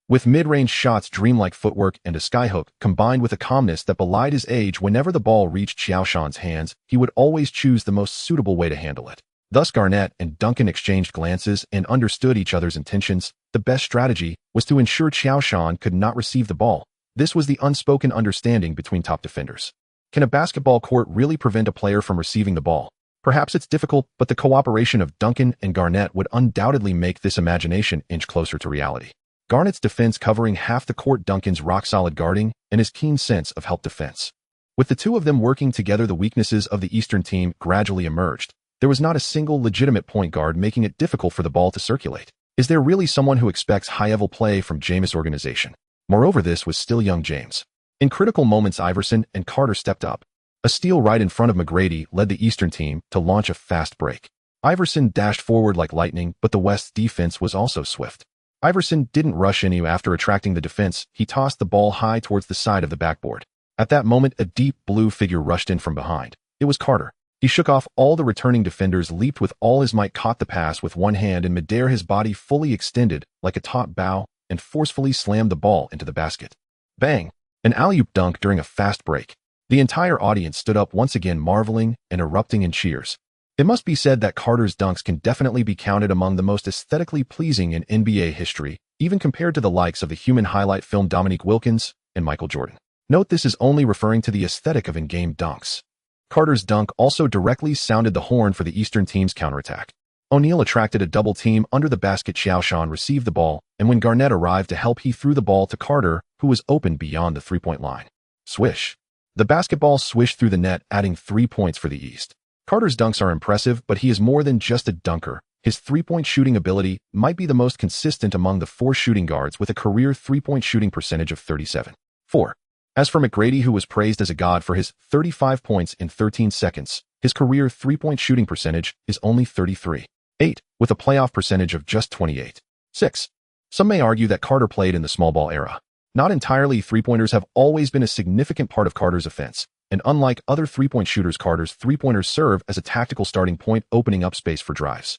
With mid-range shots, dreamlike footwork, and a skyhook, combined with a calmness that belied his age, whenever the ball reached Qiao Shan's hands, he would always choose the most suitable way to handle it. Thus, Garnett and Duncan exchanged glances and understood each other's intentions. The best strategy was to ensure Qiao Shan could not receive the ball. This was the unspoken understanding between top defenders. Can a basketball court really prevent a player from receiving the ball? Perhaps it's difficult, but the cooperation of Duncan and Garnett would undoubtedly make this imagination inch closer to reality. Garnett's defense covering half the court, Duncan's rock-solid guarding, and his keen sense of help defense. With the 2 of them working together, the weaknesses of the Eastern team gradually emerged. There was not a single legitimate point guard, making it difficult for the ball to circulate. Is there really someone who expects high-level play from Jameis' organization? Moreover, this was still young James. In critical moments, Iverson and Carter stepped up. A steal right in front of McGrady led the Eastern team to launch a fast break. Iverson dashed forward like lightning, but the West's defense was also swift. Iverson didn't rush any after attracting the defense. He tossed the ball high towards the side of the backboard. At that moment, a deep blue figure rushed in from behind. It was Carter. He shook off all the returning defenders, leaped with all his might, caught the pass with one hand in midair, his body fully extended like a taut bow, and forcefully slammed the ball into the basket. Bang! An alley-oop dunk during a fast break. The entire audience stood up once again, marveling and erupting in cheers. It must be said that Carter's dunks can definitely be counted among the most aesthetically pleasing in NBA history, even compared to the likes of the human highlight film Dominique Wilkins and Michael Jordan. Note this is only referring to the aesthetic of in-game dunks. Carter's dunk also directly sounded the horn for the Eastern team's counterattack. O'Neal attracted a double team under the basket. Qiao Shan received the ball, and when Garnett arrived to help, he threw the ball to Carter, who was open beyond the three-point line. Swish. The basketball swished through the net, adding 3 points for the East. Carter's dunks are impressive, but he is more than just a dunker. His three-point shooting ability might be the most consistent among the four shooting guards, with a career three-point shooting percentage of 37.4. As for McGrady, who was praised as a god for his 35 points in 13 seconds, his career three-point shooting percentage is only 33.8, with a playoff percentage of just 28.6. Some may argue that Carter played in the small ball era. Not entirely. Three-pointers have always been a significant part of Carter's offense, and unlike other three-point shooters, Carter's three-pointers serve as a tactical starting point, opening up space for drives.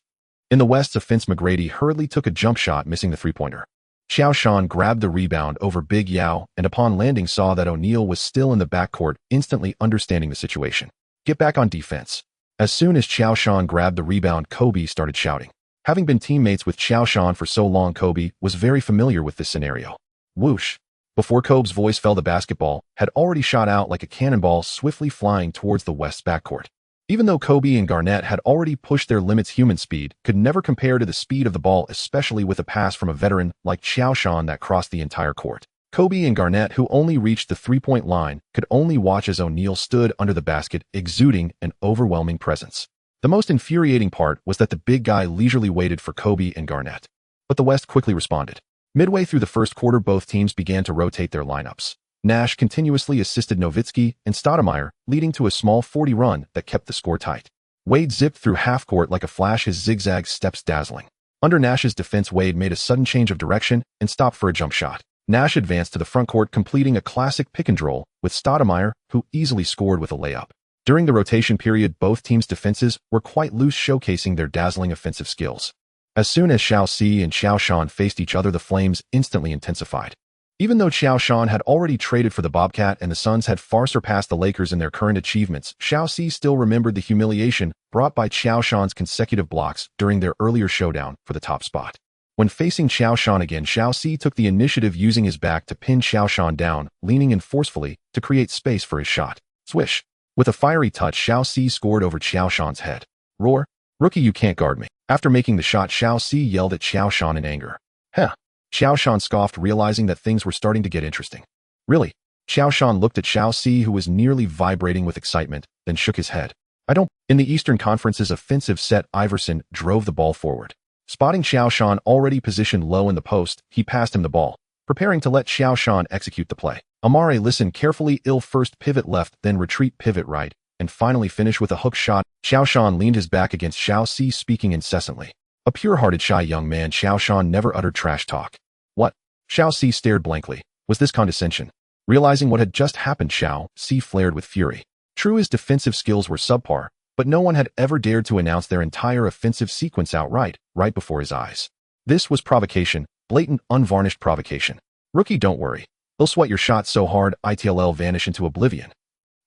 In the West's offense, McGrady hurriedly took a jump shot, missing the three-pointer. Qiao Shan grabbed the rebound over Big Yao, and upon landing saw that O'Neal was still in the backcourt, instantly understanding the situation. Get back on defense. As soon as Qiao Shan grabbed the rebound, Kobe started shouting. Having been teammates with Qiao Shan for so long, Kobe was very familiar with this scenario. Whoosh! Before Kobe's voice fell, the basketball had already shot out like a cannonball, swiftly flying towards the West's backcourt. Even though Kobe and Garnett had already pushed their limits, human speed could never compare to the speed of the ball, especially with a pass from a veteran like Qiao Shan that crossed the entire court. Kobe and Garnett, who only reached the three-point line, could only watch as O'Neal stood under the basket, exuding an overwhelming presence. The most infuriating part was that the big guy leisurely waited for Kobe and Garnett. But the West quickly responded. Midway through the first quarter, both teams began to rotate their lineups. Nash continuously assisted Nowitzki and Stoudemire, leading to a small 40 run that kept the score tight. Wade zipped through half-court like a flash, his zigzag steps dazzling. Under Nash's defense, Wade made a sudden change of direction and stopped for a jump shot. Nash advanced to the front court, completing a classic pick-and-roll with Stoudemire, who easily scored with a layup. During the rotation period, both teams' defenses were quite loose, showcasing their dazzling offensive skills. As soon as Xiao Si and Qiao Shan faced each other, the flames instantly intensified. Even though Qiao Shan had already traded for the Bobcat and the Suns had far surpassed the Lakers in their current achievements, Xiao Si still remembered the humiliation brought by Qiao Shan's consecutive blocks during their earlier showdown for the top spot. When facing Qiao Shan again, Xiao Si took the initiative, using his back to pin Qiao Shan down, leaning in forcefully to create space for his shot. Swish! With a fiery touch, Xiao Si scored over Qiao Shan's head. Roar! Rookie, you can't guard me. After making the shot, Xiao Si yelled at Qiao Shan in anger. Heh! Qiao Shan scoffed, realizing that things were starting to get interesting. Really? Qiao Shan looked at Xiao Si, who was nearly vibrating with excitement, then shook his head. I don't. In the Eastern Conference's offensive set, Iverson drove the ball forward. Spotting Qiao Shan already positioned low in the post, he passed him the ball, preparing to let Qiao Shan execute the play. Amare listened carefully. First pivot left, then retreat pivot right, and finally finish with a hook shot. Qiao Shan leaned his back against Xiao Si, speaking incessantly. A pure-hearted, shy young man, Qiao Shan never uttered trash talk. What? Xiao Si stared blankly. Was this condescension? Realizing what had just happened, Xiao Si flared with fury. True, his defensive skills were subpar, but no one had ever dared to announce their entire offensive sequence outright, right before his eyes. This was provocation, blatant, unvarnished provocation. Rookie, don't worry. They'll sweat your shot so hard it'll vanish into oblivion.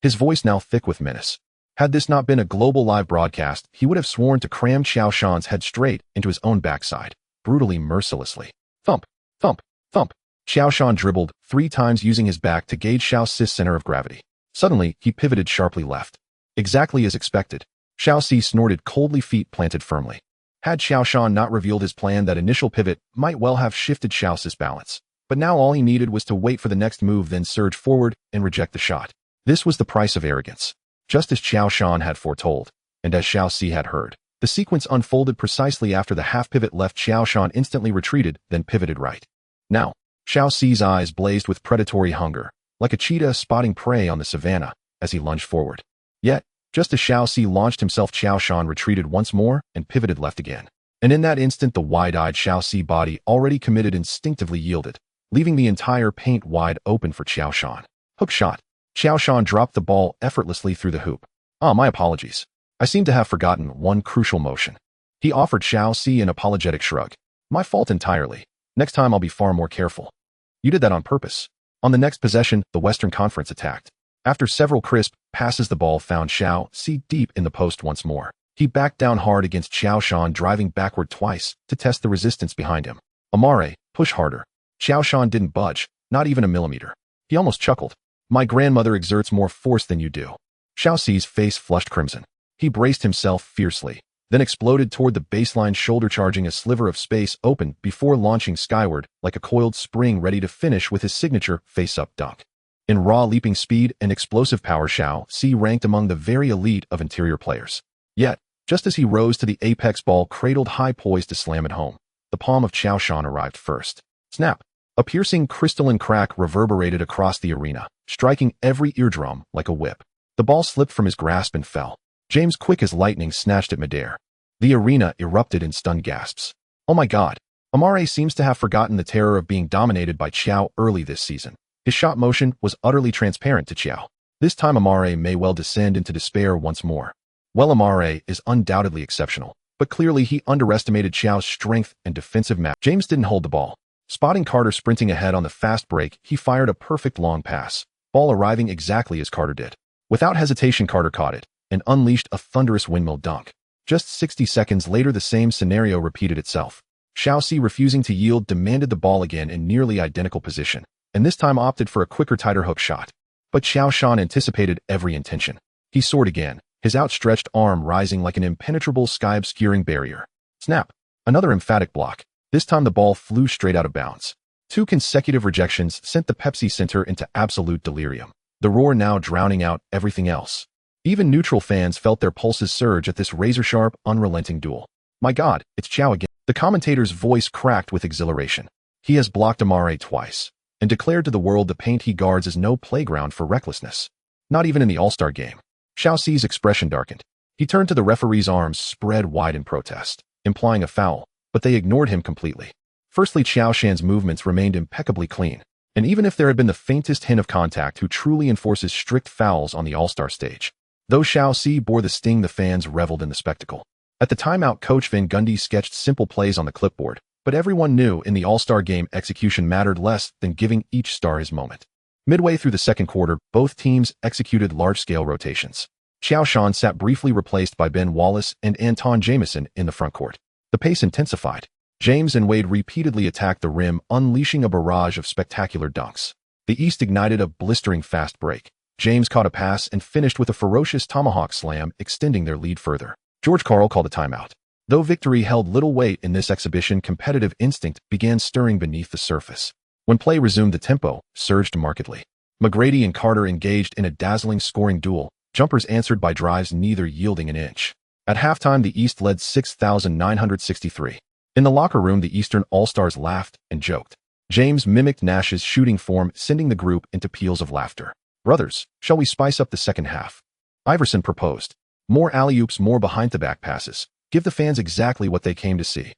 His voice now thick with menace. Had this not been a global live broadcast, he would have sworn to cram Qiao Shan's head straight into his own backside, brutally, mercilessly. Thump, thump, thump. Qiao Shan dribbled 3 times, using his back to gauge Xiao Si's center of gravity. Suddenly, he pivoted sharply left. Exactly as expected. Xiao Si snorted coldly, feet planted firmly. Had Qiao Shan not revealed his plan, that initial pivot might well have shifted Xiao Si's balance. But now all he needed was to wait for the next move, then surge forward and reject the shot. This was the price of arrogance. Just as Qiao Shan had foretold, and as Xiao Si had heard, the sequence unfolded precisely after the half-pivot left. Qiao Shan instantly retreated, then pivoted right. Now, Xiao Si's eyes blazed with predatory hunger, like a cheetah spotting prey on the savannah, as he lunged forward. Yet, Just as Xiao launched himself, Qiao Shan retreated once more and pivoted left again. And in that instant, the wide-eyed Xiao body, already committed, instinctively yielded, leaving the entire paint wide open for Qiao Shan. Hook shot. Qiao Shan dropped the ball effortlessly through the hoop. My apologies. I seem to have forgotten one crucial motion. He offered Xiao an apologetic shrug. My fault entirely. Next time I'll be far more careful. You did that on purpose. On the next possession, the Western Conference attacked. After several crisp passes, the ball found Xiao deep in the post once more. He backed down hard against Qiao Shan, driving backward twice to test the resistance behind him. Amare, push harder. Qiao Shan didn't budge, not even a millimeter. He almost chuckled. My grandmother exerts more force than you do. Xiao's face flushed crimson. He braced himself fiercely, then exploded toward the baseline, shoulder charging a sliver of space open before launching skyward like a coiled spring, ready to finish with his signature face-up dunk. In raw leaping speed and explosive power, Xiao ranked among the very elite of interior players. Yet, just as he rose to the apex, ball cradled high, poised to slam it home, the palm of Qiao Shan arrived first. Snap! A piercing crystalline crack reverberated across the arena, striking every eardrum like a whip. The ball slipped from his grasp and fell. James, quick as lightning, snatched it midair. The arena erupted in stunned gasps. Oh my God! Amare seems to have forgotten the terror of being dominated by Qiao early this season. His shot motion was utterly transparent to Qiao. This time Amare may well descend into despair once more. Well, Amare is undoubtedly exceptional, but clearly he underestimated Qiao's strength and defensive match. James didn't hold the ball. Spotting Carter sprinting ahead on the fast break, he fired a perfect long pass, ball arriving exactly as Carter did. Without hesitation, Carter caught it and unleashed a thunderous windmill dunk. Just 60 seconds later, the same scenario repeated itself. Xiao, refusing to yield, demanded the ball again in nearly identical position, and this time opted for a quicker, tighter hook shot. But Qiao Shan anticipated every intention. He soared again, his outstretched arm rising like an impenetrable, sky-obscuring barrier. Snap! Another emphatic block. This time the ball flew straight out of bounds. 2 consecutive rejections sent the Pepsi Center into absolute delirium, the roar now drowning out everything else. Even neutral fans felt their pulses surge at this razor-sharp, unrelenting duel. My God, it's Qiao again. The commentator's voice cracked with exhilaration. He has blocked Amare twice, and declared to the world the paint he guards is no playground for recklessness. Not even in the All-Star game. Xiao's expression darkened. He turned to the referee's, arms spread wide in protest, implying a foul, but they ignored him completely. Firstly, Qiao Shan's movements remained impeccably clean, and even if there had been the faintest hint of contact, who truly enforces strict fouls on the All-Star stage? Though Xiao bore the sting, the fans reveled in the spectacle. At the timeout, Coach Van Gundy sketched simple plays on the clipboard, but everyone knew in the All-Star game execution mattered less than giving each star his moment. Midway through the second quarter, both teams executed large-scale rotations. Qiao Shan sat briefly, replaced by Ben Wallace and Anton Jamison in the front court. The pace intensified. James and Wade repeatedly attacked the rim, unleashing a barrage of spectacular dunks. The East ignited a blistering fast break. James caught a pass and finished with a ferocious tomahawk slam, extending their lead further. George Karl called a timeout. Though victory held little weight in this exhibition, competitive instinct began stirring beneath the surface. When play resumed, the tempo surged markedly. McGrady and Carter engaged in a dazzling scoring duel, jumpers answered by drives, neither yielding an inch. At halftime, the East led 6,963. In the locker room, the Eastern All-Stars laughed and joked. James mimicked Nash's shooting form, sending the group into peals of laughter. Brothers, shall we spice up the second half? Iverson proposed. More alley-oops, more behind-the-back passes. Give the fans exactly what they came to see.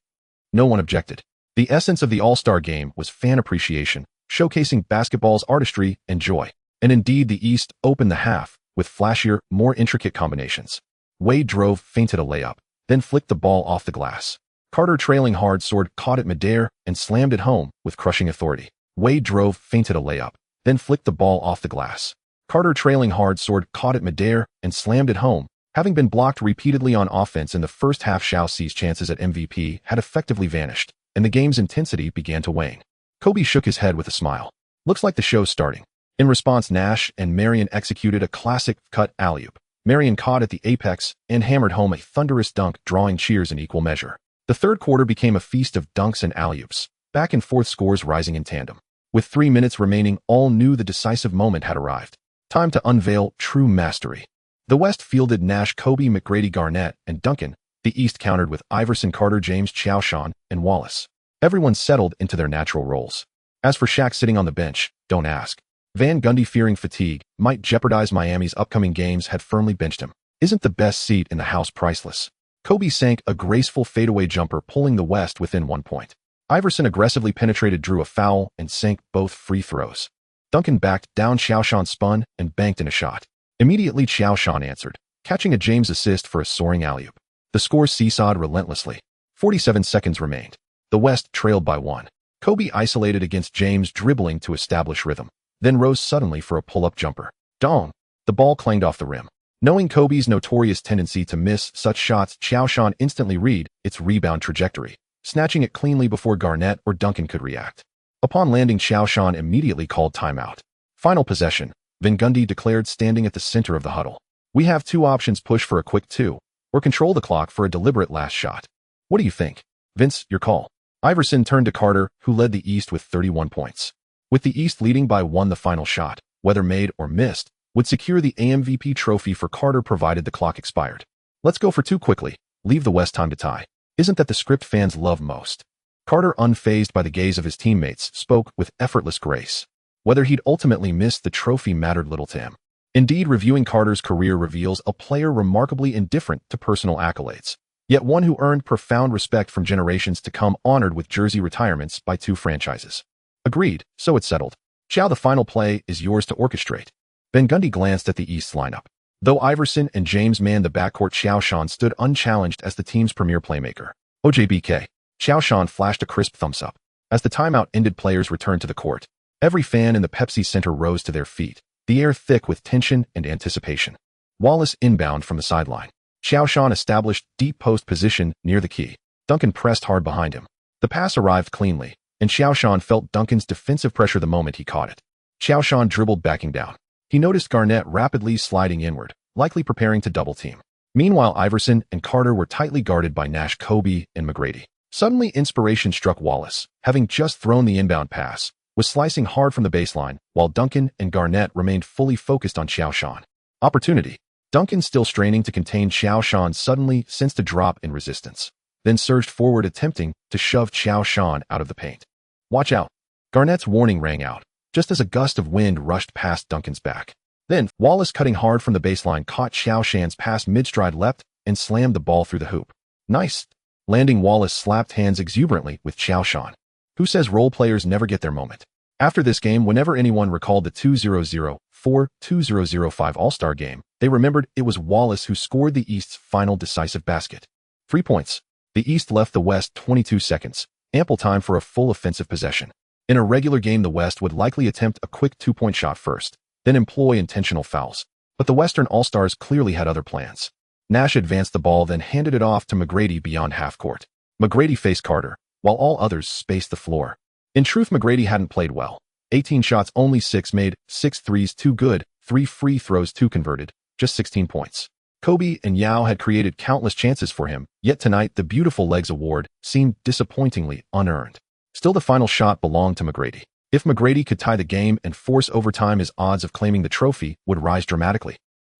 No one objected. The essence of the All-Star game was fan appreciation, showcasing basketball's artistry and joy. And indeed, the East opened the half with flashier, more intricate combinations. Wade drove, feinted a layup, then flicked the ball off the glass. Carter, trailing hard, caught it midair and slammed it home with crushing authority. Wade drove, feinted a layup, then flicked the ball off the glass. Carter, trailing hard, caught it midair and slammed it home. Having been blocked repeatedly on offense in the first half, Xiao's chances at MVP had effectively vanished, and the game's intensity began to wane. Kobe shook his head with a smile. Looks like the show's starting. In response, Nash and Marion executed a classic cut alley-oop. Marion caught at the apex and hammered home a thunderous dunk, drawing cheers in equal measure. The third quarter became a feast of dunks and alley-oops, back and forth scores rising in tandem. With 3 minutes remaining, all knew the decisive moment had arrived. Time to unveil true mastery. The West fielded Nash, Kobe, McGrady, Garnett, and Duncan. The East countered with Iverson, Carter, James, Qiao Shan, and Wallace. Everyone settled into their natural roles. As for Shaq sitting on the bench, don't ask. Van Gundy, fearing fatigue might jeopardize Miami's upcoming games, had firmly benched him. Isn't the best seat in the house priceless? Kobe sank a graceful fadeaway jumper, pulling the West within 1 point. Iverson aggressively penetrated, drew a foul, and sank both free throws. Duncan backed down. Qiao Shan spun and banked in a shot. Immediately, Qiao Shan answered, catching a James assist for a soaring alley-oop. The score seesawed relentlessly. 47 seconds remained. The West trailed by 1. Kobe isolated against James, dribbling to establish rhythm, then rose suddenly for a pull-up jumper. Dong! The ball clanged off the rim. Knowing Kobe's notorious tendency to miss such shots, Qiao Shan instantly read its rebound trajectory, snatching it cleanly before Garnett or Duncan could react. Upon landing, Qiao Shan immediately called timeout. Final possession, Van Gundy declared, standing at the center of the huddle. We have 2 options: push for a quick 2, or control the clock for a deliberate last shot. What do you think? Vince, your call. Iverson turned to Carter, who led the East with 31 points. With the East leading by 1, the final shot, whether made or missed, would secure the MVP trophy for Carter provided the clock expired. Let's go for 2 quickly. Leave the West time to tie. Isn't that the script fans love most? Carter, unfazed by the gaze of his teammates, spoke with effortless grace. Whether he'd ultimately missed the trophy mattered little to him. Indeed, reviewing Carter's career reveals a player remarkably indifferent to personal accolades, yet one who earned profound respect from generations to come, honored with jersey retirements by 2 franchises. Agreed, so it's settled. Qiao, the final play is yours to orchestrate. Van Gundy glanced at the East lineup. Though Iverson and James manned the backcourt, Qiao Shan stood unchallenged as the team's premier playmaker. OJBK. Qiao Shan flashed a crisp thumbs up. As the timeout ended, players returned to the court. Every fan in the Pepsi Center rose to their feet, the air thick with tension and anticipation. Wallace inbound from the sideline. Qiao Shan established deep post position near the key. Duncan pressed hard behind him. The pass arrived cleanly, and Qiao Shan felt Duncan's defensive pressure the moment he caught it. Qiao Shan dribbled, backing down. He noticed Garnett rapidly sliding inward, likely preparing to double-team. Meanwhile, Iverson and Carter were tightly guarded by Nash, Kobe, and McGrady. Suddenly, inspiration struck Wallace, having just thrown the inbound pass, was slicing hard from the baseline, while Duncan and Garnett remained fully focused on Qiao Shan. Opportunity. Duncan, still straining to contain Qiao Shan, suddenly sensed a drop in resistance, then surged forward, attempting to shove Qiao Shan out of the paint. Watch out. Garnett's warning rang out, just as a gust of wind rushed past Duncan's back. Then, Wallace, cutting hard from the baseline, caught Qiao Shan's pass mid-stride, leapt, and slammed the ball through the hoop. Nice. Landing, Wallace slapped hands exuberantly with Qiao Shan. Who says role players never get their moment? After this game, whenever anyone recalled the 2004-2005 All-Star game, they remembered it was Wallace who scored the East's final decisive basket. 3 points. The East left the West 22 seconds, ample time for a full offensive possession. In a regular game, the West would likely attempt a quick 2-point shot first, then employ intentional fouls. But the Western All-Stars clearly had other plans. Nash advanced the ball, then handed it off to McGrady beyond half-court. McGrady faced Carter, while all others spaced the floor. In truth, McGrady hadn't played well. 18 shots, only 6 made, 6 threes, 2 good, 3 free throws, 2 converted, just 16 points. Kobe and Yao had created countless chances for him, yet tonight the Beautiful Legs award seemed disappointingly unearned. Still, the final shot belonged to McGrady. If McGrady could tie the game and force overtime, his odds of claiming the trophy would rise dramatically.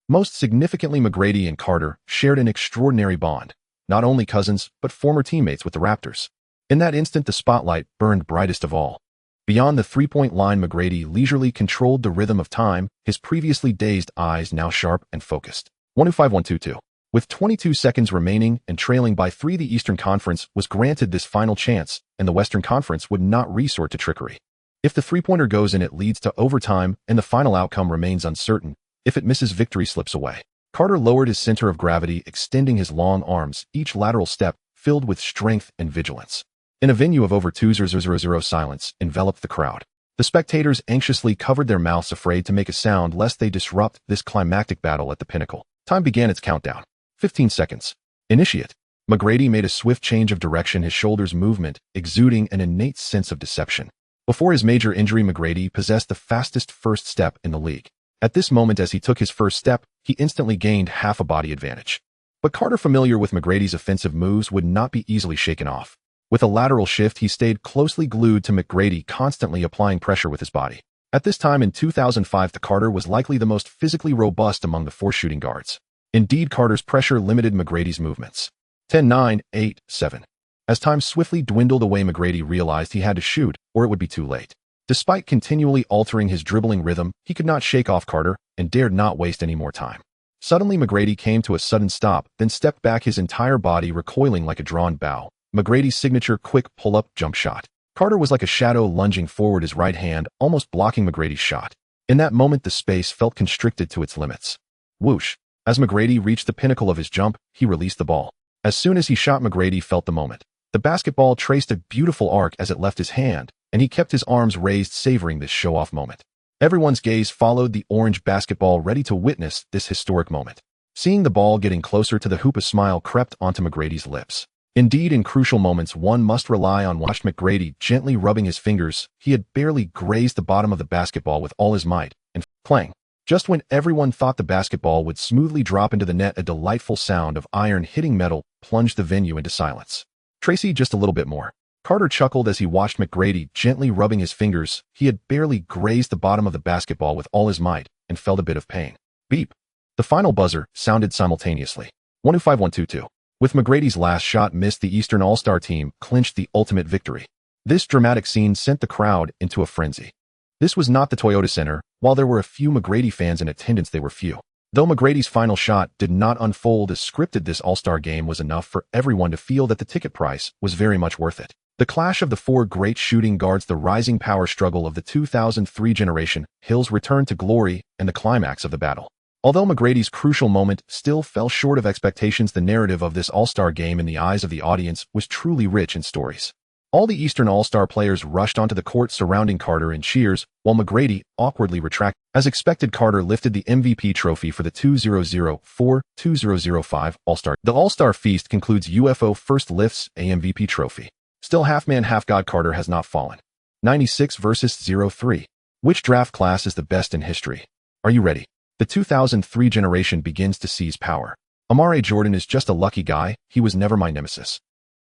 Most significantly, McGrady and Carter shared an extraordinary bond, not only cousins, but former teammates with the Raptors. In that instant, the spotlight burned brightest of all. Beyond the 3-point line, McGrady leisurely controlled the rhythm of time, his previously dazed eyes now sharp and focused. 105-122. With 22 seconds remaining and trailing by 3, the Eastern Conference was granted this final chance, and the Western Conference would not resort to trickery. If the 3-pointer goes in, it leads to overtime, and the final outcome remains uncertain. If it misses, victory slips away. Carter lowered his center of gravity, extending his long arms, each lateral step filled with strength and vigilance. In a venue of over 2,000, silence enveloped the crowd. The spectators anxiously covered their mouths, afraid to make a sound lest they disrupt this climactic battle at the pinnacle. Time began its countdown. 15 seconds. Initiate. McGrady made a swift change of direction, his shoulders movement exuding an innate sense of deception. Before his major injury, McGrady possessed the fastest first step in the league. At this moment, as he took his first step, he instantly gained half a body advantage. But Carter, familiar with McGrady's offensive moves, would not be easily shaken off. With a lateral shift, he stayed closely glued to McGrady, constantly applying pressure with his body. At this time in 2005, Carter was likely the most physically robust among the 4 shooting guards. Indeed, Carter's pressure limited McGrady's movements. 10-9, 8-7. As time swiftly dwindled away, McGrady realized he had to shoot, or it would be too late. Despite continually altering his dribbling rhythm, he could not shake off Carter and dared not waste any more time. Suddenly, McGrady came to a sudden stop, then stepped back, his entire body recoiling like a drawn bow. McGrady's signature quick pull-up jump shot. Carter was like a shadow lunging forward, his right hand almost blocking McGrady's shot. In that moment, the space felt constricted to its limits. Whoosh! As McGrady reached the pinnacle of his jump, he released the ball. As soon as he shot, McGrady felt the moment. The basketball traced a beautiful arc as it left his hand, and he kept his arms raised, savoring this show-off moment. Everyone's gaze followed the orange basketball, ready to witness this historic moment. Seeing the ball getting closer to the hoop, a smile crept onto McGrady's lips. Indeed, in crucial moments, one must rely on watched McGrady gently rubbing his fingers. He had barely grazed the bottom of the basketball with all his might, and clang! Just when everyone thought the basketball would smoothly drop into the net, a delightful sound of iron hitting metal plunged the venue into silence. Tracy, just a little bit more. Carter chuckled as he watched McGrady gently rubbing his fingers. He had barely grazed the bottom of the basketball with all his might and felt a bit of pain. Beep! The final buzzer sounded simultaneously. 125-122. With McGrady's last shot missed, the Eastern All-Star team clinched the ultimate victory. This dramatic scene sent the crowd into a frenzy. This was not the Toyota Center. While there were a few McGrady fans in attendance, they were few. Though McGrady's final shot did not unfold as scripted, this All-Star game was enough for everyone to feel that the ticket price was very much worth it. The clash of the four great shooting guards, the rising power struggle of the 2003 generation, Hill's return to glory, and the climax of the battle. Although McGrady's crucial moment still fell short of expectations, the narrative of this All-Star game in the eyes of the audience was truly rich in stories. All the Eastern All-Star players rushed onto the court surrounding Carter in cheers, while McGrady awkwardly retracted. As expected, Carter lifted the MVP trophy for the 2004-2005 All-Star. The All-Star feast concludes. UFO first lifts a MVP trophy. Still half-man, half-god, Carter has not fallen. 96 versus 03. Which draft class is the best in history? Are you ready? The 2003 generation begins to seize power. Amare Jordan is just a lucky guy. He was never my nemesis.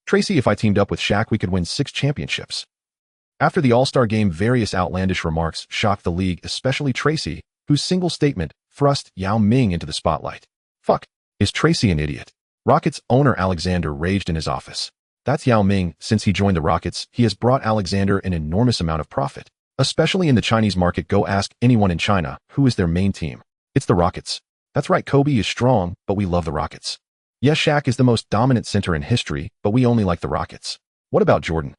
Tracy, if I teamed up with Shaq, we could win 6 championships. After the All-Star game, various outlandish remarks shocked the league, especially Tracy, whose single statement thrust Yao Ming into the spotlight. Fuck, is Tracy an idiot? Rockets owner Alexander raged in his office. That's Yao Ming. Since he joined the Rockets, he has brought Alexander an enormous amount of profit, especially in the Chinese market. Go ask anyone in China who is their main team. It's the Rockets. That's right, Kobe is strong, but we love the Rockets. Yes, Shaq is the most dominant center in history, but we only like the Rockets. What about Jordan?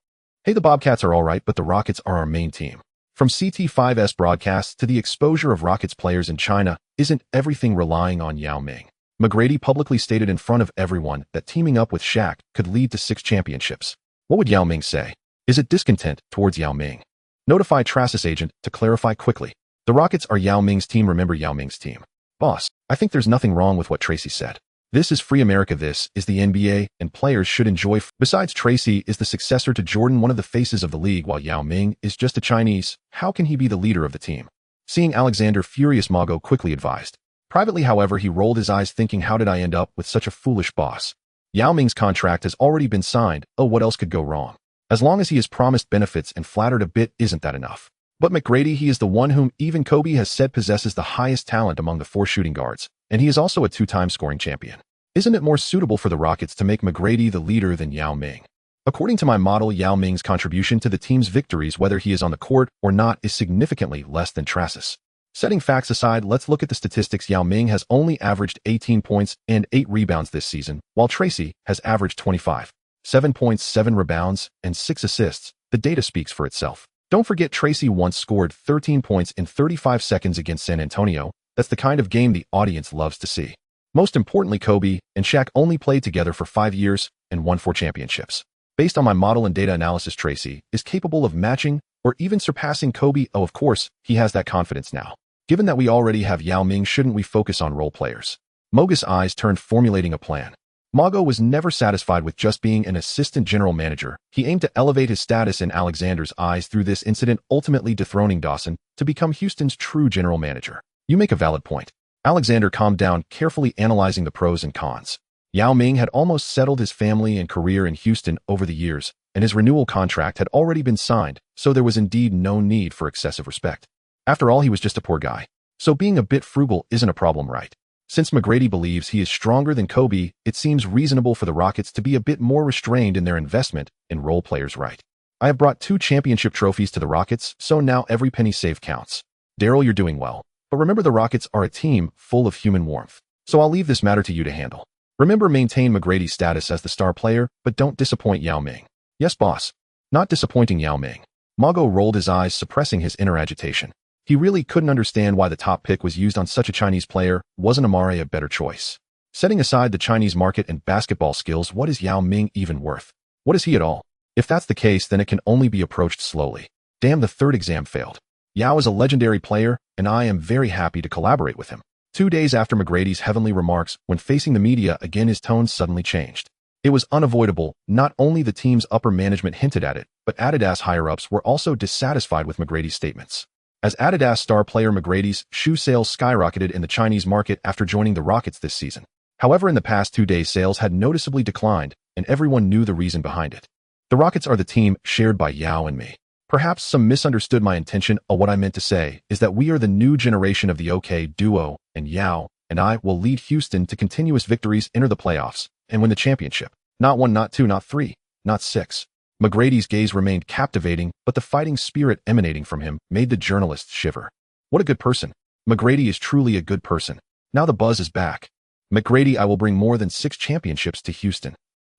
Hey, the Bobcats are alright, but the Rockets are our main team. From CT5's broadcasts to the exposure of Rockets players in China, isn't everything relying on Yao Ming? McGrady publicly stated in front of everyone that teaming up with Shaq could lead to 6 championships. What would Yao Ming say? Is it discontent towards Yao Ming? Notify Tracis agent to clarify quickly. The Rockets are Yao Ming's team. Remember Yao Ming's team. Boss, I think there's nothing wrong with what Tracy said. This is free America. This is the NBA, and players should enjoy. Besides, Tracy is the successor to Jordan, one of the faces of the league, while Yao Ming is just a Chinese. How can he be the leader of the team? Seeing Alexander furious, Mago quickly advised. Privately, however, he rolled his eyes, thinking, how did I end up with such a foolish boss? Yao Ming's contract has already been signed. Oh, what else could go wrong? As long as he is promised benefits and flattered a bit, isn't that enough? But McGrady, he is the one whom even Kobe has said possesses the highest talent among the 4 shooting guards, and he is also a 2-time scoring champion. Isn't it more suitable for the Rockets to make McGrady the leader than Yao Ming? According to my model, Yao Ming's contribution to the team's victories, whether he is on the court or not, is significantly less than Tracis. Setting facts aside, let's look at the statistics. Yao Ming has only averaged 18 points and 8 rebounds this season, while Tracy has averaged 25, 7 points, 7 rebounds, and 6 assists. The data speaks for itself. Don't forget, Tracy once scored 13 points in 35 seconds against San Antonio. That's the kind of game the audience loves to see. Most importantly, Kobe and Shaq only played together for 5 years and won 4 championships. Based on my model and data analysis, Tracy is capable of matching or even surpassing Kobe. Oh, of course, he has that confidence now. Given that we already have Yao Ming, shouldn't we focus on role players? Moga's eyes turned, formulating a plan. Mago was never satisfied with just being an assistant general manager. He aimed to elevate his status in Alexander's eyes through this incident, ultimately dethroning Dawson to become Houston's true general manager. You make a valid point. Alexander calmed down, carefully analyzing the pros and cons. Yao Ming had almost settled his family and career in Houston over the years, and his renewal contract had already been signed, so there was indeed no need for excessive respect. After all, he was just a poor guy. So being a bit frugal isn't a problem, right? Since McGrady believes he is stronger than Kobe, it seems reasonable for the Rockets to be a bit more restrained in their investment in role players, right? I have brought 2 championship trophies to the Rockets, so now every penny saved counts. Daryl, you're doing well. But remember, the Rockets are a team full of human warmth. So I'll leave this matter to you to handle. Remember, maintain McGrady's status as the star player, but don't disappoint Yao Ming. Yes, boss. Not disappointing Yao Ming. Mago rolled his eyes, suppressing his inner agitation. He really couldn't understand why the top pick was used on such a Chinese player. Wasn't Amare a better choice? Setting aside the Chinese market and basketball skills, what is Yao Ming even worth? What is he at all? If that's the case, then it can only be approached slowly. Damn, the third exam failed. Yao is a legendary player, and I am very happy to collaborate with him. 2 days after McGrady's heavenly remarks, when facing the media again, his tone suddenly changed. It was unavoidable. Not only the team's upper management hinted at it, but Adidas higher-ups were also dissatisfied with McGrady's statements. As Adidas star player, McGrady's shoe sales skyrocketed in the Chinese market after joining the Rockets this season. However, in the past 2 days, sales had noticeably declined, and everyone knew the reason behind it. The Rockets are the team shared by Yao and me. Perhaps some misunderstood my intention, or what I meant to say is that we are the new generation of the OK duo, and Yao and I will lead Houston to continuous victories, enter the playoffs, and win the championship. Not 1, not 2, not 3, not 6. McGrady's gaze remained captivating, but the fighting spirit emanating from him made the journalists shiver. What a good person. McGrady is truly a good person. Now the buzz is back. McGrady, I will bring more than 6 championships to Houston.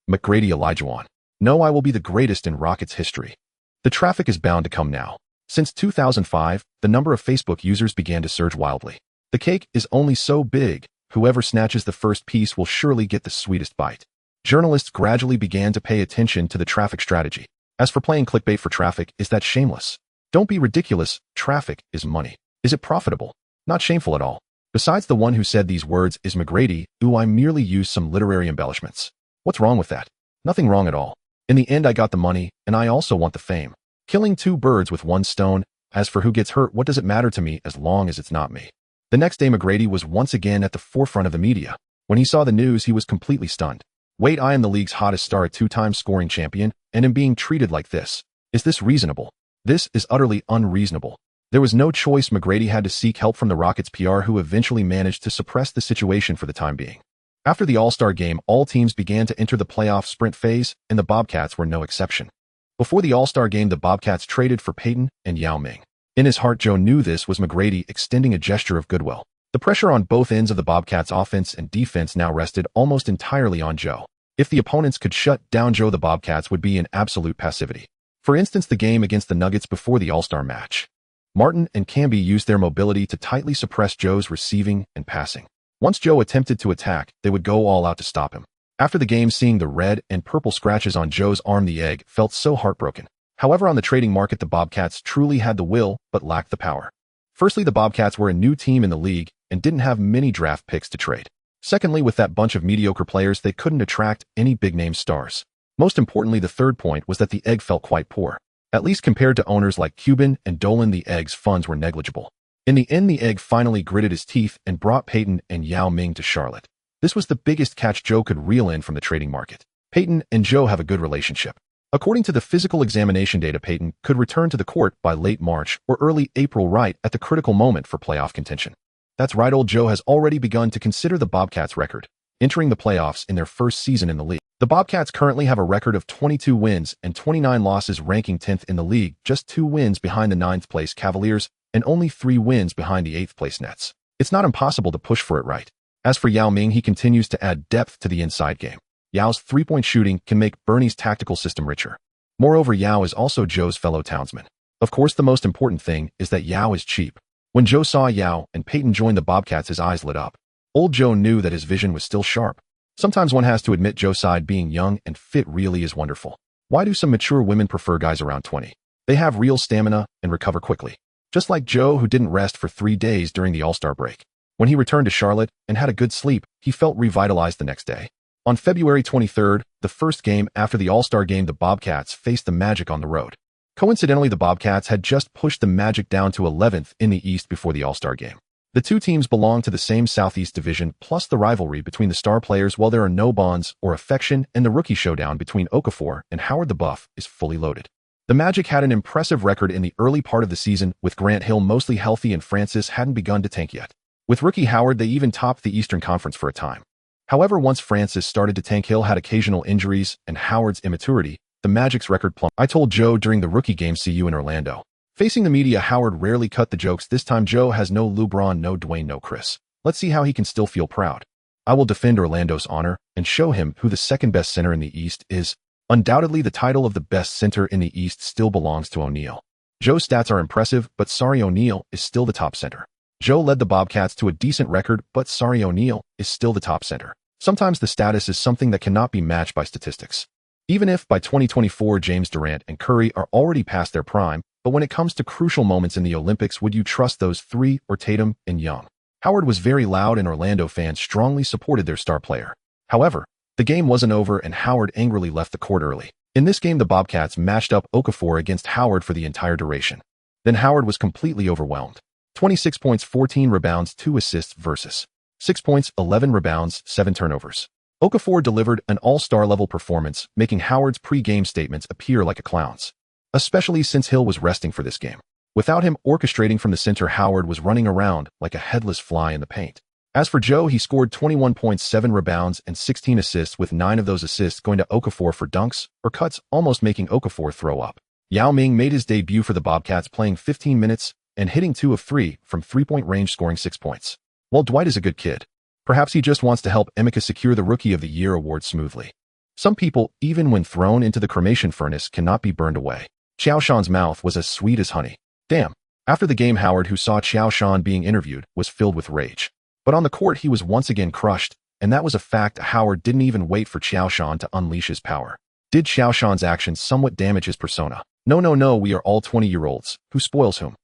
McGrady Olajuwon. No, I will be the greatest in Rockets history. The traffic is bound to come now. Since 2005, the number of Facebook users began to surge wildly. The cake is only so big, whoever snatches the first piece will surely get the sweetest bite. Journalists gradually began to pay attention to the traffic strategy. As for playing clickbait for traffic, is that shameless? Don't be ridiculous. Traffic is money. Is it profitable? Not shameful at all. Besides, the one who said these words is McGrady. I merely used some literary embellishments. What's wrong with that? Nothing wrong at all. In the end, I got the money, and I also want the fame. Killing 2 birds with 1 stone. As for who gets hurt, what does it matter to me as long as it's not me? The next day, McGrady was once again at the forefront of the media. When he saw the news, he was completely stunned. Wait, I am the league's hottest star, a 2-time scoring champion, and am being treated like this. Is this reasonable? This is utterly unreasonable. There was no choice. McGrady had to seek help from the Rockets PR, who eventually managed to suppress the situation for the time being. After the All-Star game, all teams began to enter the playoff sprint phase, and the Bobcats were no exception. Before the All-Star game, the Bobcats traded for Peyton and Yao Ming. In his heart, Joe knew this was McGrady extending a gesture of goodwill. The pressure on both ends of the Bobcats' offense and defense now rested almost entirely on Joe. If the opponents could shut down Joe, the Bobcats would be in absolute passivity. For instance, the game against the Nuggets before the All-Star match. Martin and Camby used their mobility to tightly suppress Joe's receiving and passing. Once Joe attempted to attack, they would go all out to stop him. After the game, seeing the red and purple scratches on Joe's arm, the Egg felt so heartbroken. However, on the trading market, the Bobcats truly had the will, but lacked the power. Firstly, the Bobcats were a new team in the league and didn't have many draft picks to trade. Secondly, with that bunch of mediocre players, they couldn't attract any big-name stars. Most importantly, the third point was that the Egg felt quite poor. At least compared to owners like Cuban and Dolan, the Egg's funds were negligible. In the end, the Egg finally gritted his teeth and brought Peyton and Yao Ming to Charlotte. This was the biggest catch Joe could reel in from the trading market. Peyton and Joe have a good relationship. According to the physical examination data, Peyton could return to the court by late March or early April, right at the critical moment for playoff contention. That's right, old Joe has already begun to consider the Bobcats' record, entering the playoffs in their first season in the league. The Bobcats currently have a record of 22 wins and 29 losses, ranking 10th in the league, just 2 wins behind the 9th-place Cavaliers and only 3 wins behind the 8th-place Nets. It's not impossible to push for it, right? As for Yao Ming, he continues to add depth to the inside game. Yao's 3-point shooting can make Bernie's tactical system richer. Moreover, Yao is also Joe's fellow townsman. Of course, the most important thing is that Yao is cheap. When Joe saw Yao and Peyton join the Bobcats, his eyes lit up. Old Joe knew that his vision was still sharp. Sometimes one has to admit Joe's side being young and fit really is wonderful. Why do some mature women prefer guys around 20? They have real stamina and recover quickly. Just like Joe, who didn't rest for 3 days during the All-Star break. When he returned to Charlotte and had a good sleep, he felt revitalized the next day. On February 23rd, the first game after the All-Star game, the Bobcats faced the Magic on the road. Coincidentally, the Bobcats had just pushed the Magic down to 11th in the East before the All-Star game. The two teams belong to the same Southeast Division, plus the rivalry between the star players, while there are no bonds or affection, and the rookie showdown between Okafor and Howard the Buff is fully loaded. The Magic had an impressive record in the early part of the season, with Grant Hill mostly healthy and Francis hadn't begun to tank yet. With rookie Howard, they even topped the Eastern Conference for a time. However, once Francis started to tank, Hill had occasional injuries, and Howard's immaturity, the Magic's record plummeted. I told Joe during the rookie game, see you in Orlando. Facing the media, Howard rarely cut the jokes. This time Joe has no LeBron, no Dwayne, no Chris. Let's see how he can still feel proud. I will defend Orlando's honor and show him who the second-best center in the East is. Undoubtedly, the title of the best center in the East still belongs to O'Neal. Joe's stats are impressive, but sorry, O'Neal is still the top center. Joe led the Bobcats to a decent record, but sorry, O'Neal is still the top center. Sometimes the status is something that cannot be matched by statistics. Even if by 2024 James Durant and Curry are already past their prime, but when it comes to crucial moments in the Olympics, would you trust those three or Tatum and Young? Howard was very loud and Orlando fans strongly supported their star player. However, the game wasn't over and Howard angrily left the court early. In this game, the Bobcats matched up Okafor against Howard for the entire duration. Then Howard was completely overwhelmed. 26 points, 14 rebounds, 2 assists versus 6 points, 11 rebounds, 7 turnovers. Okafor delivered an all-star level performance, making Howard's pre-game statements appear like a clown's, especially since Hill was resting for this game. Without him orchestrating from the center, Howard was running around like a headless fly in the paint. As for Joe, he scored 21 points, 7 rebounds, and 16 assists, with 9 of those assists going to Okafor for dunks or cuts, almost making Okafor throw up. Yao Ming made his debut for the Bobcats, playing 15 minutes and hitting 2 of 3 from three-point range, scoring 6 points. While Dwight is a good kid, perhaps he just wants to help Emeka secure the Rookie of the Year award smoothly. Some people, even when thrown into the cremation furnace, cannot be burned away. Qiao Shan's mouth was as sweet as honey. Damn. After the game, Howard, who saw Qiao Shan being interviewed, was filled with rage. But on the court, he was once again crushed, and that was a fact. Howard didn't even wait for Qiao Shan to unleash his power. Did Qiao Shan's actions somewhat damage his persona? No, we are all 20-year-olds. Who spoils whom?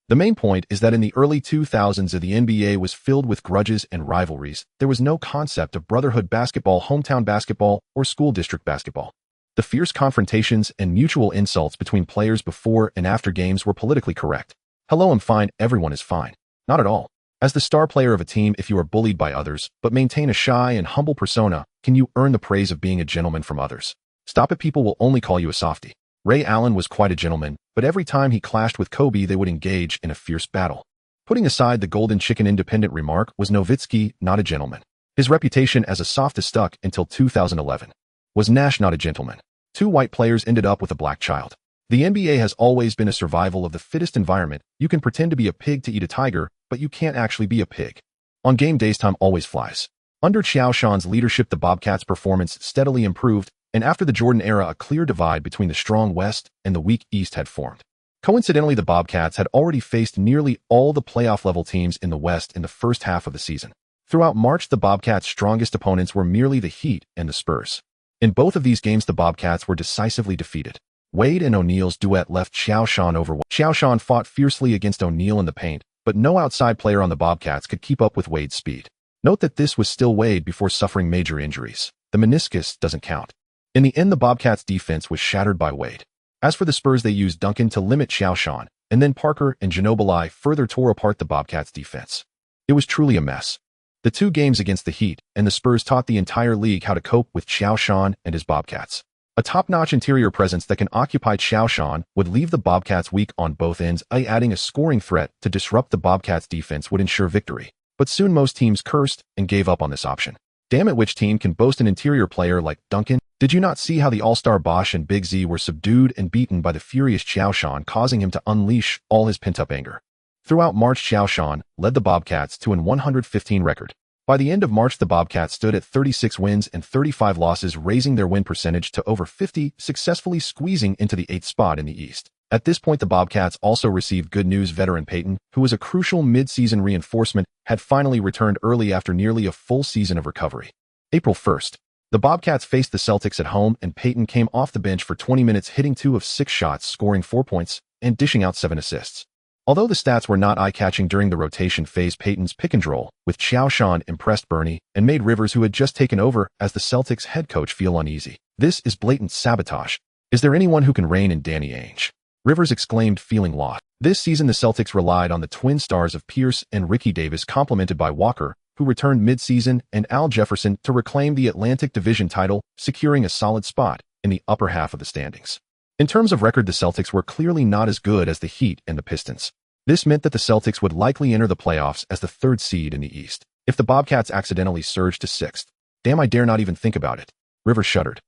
The main point is that in the early 2000s, the NBA was filled with grudges and rivalries. There was no concept of brotherhood basketball, hometown basketball, or school district basketball. The fierce confrontations and mutual insults between players before and after games were politically correct. Hello, I'm fine, everyone is fine. Not at all. As the star player of a team, if you are bullied by others, but maintain a shy and humble persona, can you earn the praise of being a gentleman from others? Stop it, people will only call you a softie. Ray Allen was quite a gentleman, but every time he clashed with Kobe, they would engage in a fierce battle. Putting aside the golden chicken independent remark, was Nowitzki not a gentleman? His reputation as a sophist stuck until 2011. Was Nash not a gentleman? 2 white players ended up with a black child. The NBA has always been a survival of the fittest environment. You can pretend to be a pig to eat a tiger, but you can't actually be a pig. On game days, time always flies. Under Qiao Shan's leadership, the Bobcats' performance steadily improved, and after the Jordan era, a clear divide between the strong West and the weak East had formed. Coincidentally, the Bobcats had already faced nearly all the playoff-level teams in the West in the first half of the season. Throughout March, the Bobcats' strongest opponents were merely the Heat and the Spurs. In both of these games, the Bobcats were decisively defeated. Wade and O'Neal's duet left Qiao Shan overwhelmed. Qiao Shan fought fiercely against O'Neal in the paint, but no outside player on the Bobcats could keep up with Wade's speed. Note that this was still Wade before suffering major injuries. The meniscus doesn't count. In the end, the Bobcats' defense was shattered by Wade. As for the Spurs, they used Duncan to limit Qiao Shan, and then Parker and Ginobili further tore apart the Bobcats' defense. It was truly a mess. The 2 games against the Heat and the Spurs taught the entire league how to cope with Qiao Shan and his Bobcats. A top-notch interior presence that can occupy Qiao Shan would leave the Bobcats weak on both ends. Adding a scoring threat to disrupt the Bobcats' defense would ensure victory. But soon most teams cursed and gave up on this option. Damn it, which team can boast an interior player like Duncan? Did you not see how the all-star Bosh and Big Z were subdued and beaten by the furious Qiao Shan, causing him to unleash all his pent-up anger? Throughout March, Qiao Shan led the Bobcats to an 115 record. By the end of March, the Bobcats stood at 36 wins and 35 losses, raising their win percentage to over 50, successfully squeezing into the 8th spot in the East. At this point, the Bobcats also received good news. Veteran Peyton, who was a crucial mid-season reinforcement, had finally returned early after nearly a full season of recovery. April 1st, the Bobcats faced the Celtics at home, and Peyton came off the bench for 20 minutes, hitting 2 of 6 shots, scoring 4 points, and dishing out 7 assists. Although the stats were not eye-catching during the rotation phase, Peyton's pick-and-roll with Qiao Shan impressed Bernie and made Rivers, who had just taken over as the Celtics head coach, feel uneasy. This is blatant sabotage. Is there anyone who can rein in Danny Ainge? Rivers exclaimed, feeling lost. This season, the Celtics relied on the twin stars of Pierce and Ricky Davis, complemented by Walker, who returned mid-season, and Al Jefferson to reclaim the Atlantic Division title, securing a solid spot in the upper half of the standings. In terms of record, the Celtics were clearly not as good as the Heat and the Pistons. This meant that the Celtics would likely enter the playoffs as the 3rd seed in the East. If the Bobcats accidentally surged to 6th, damn, I dare not even think about it. Rivers shuddered.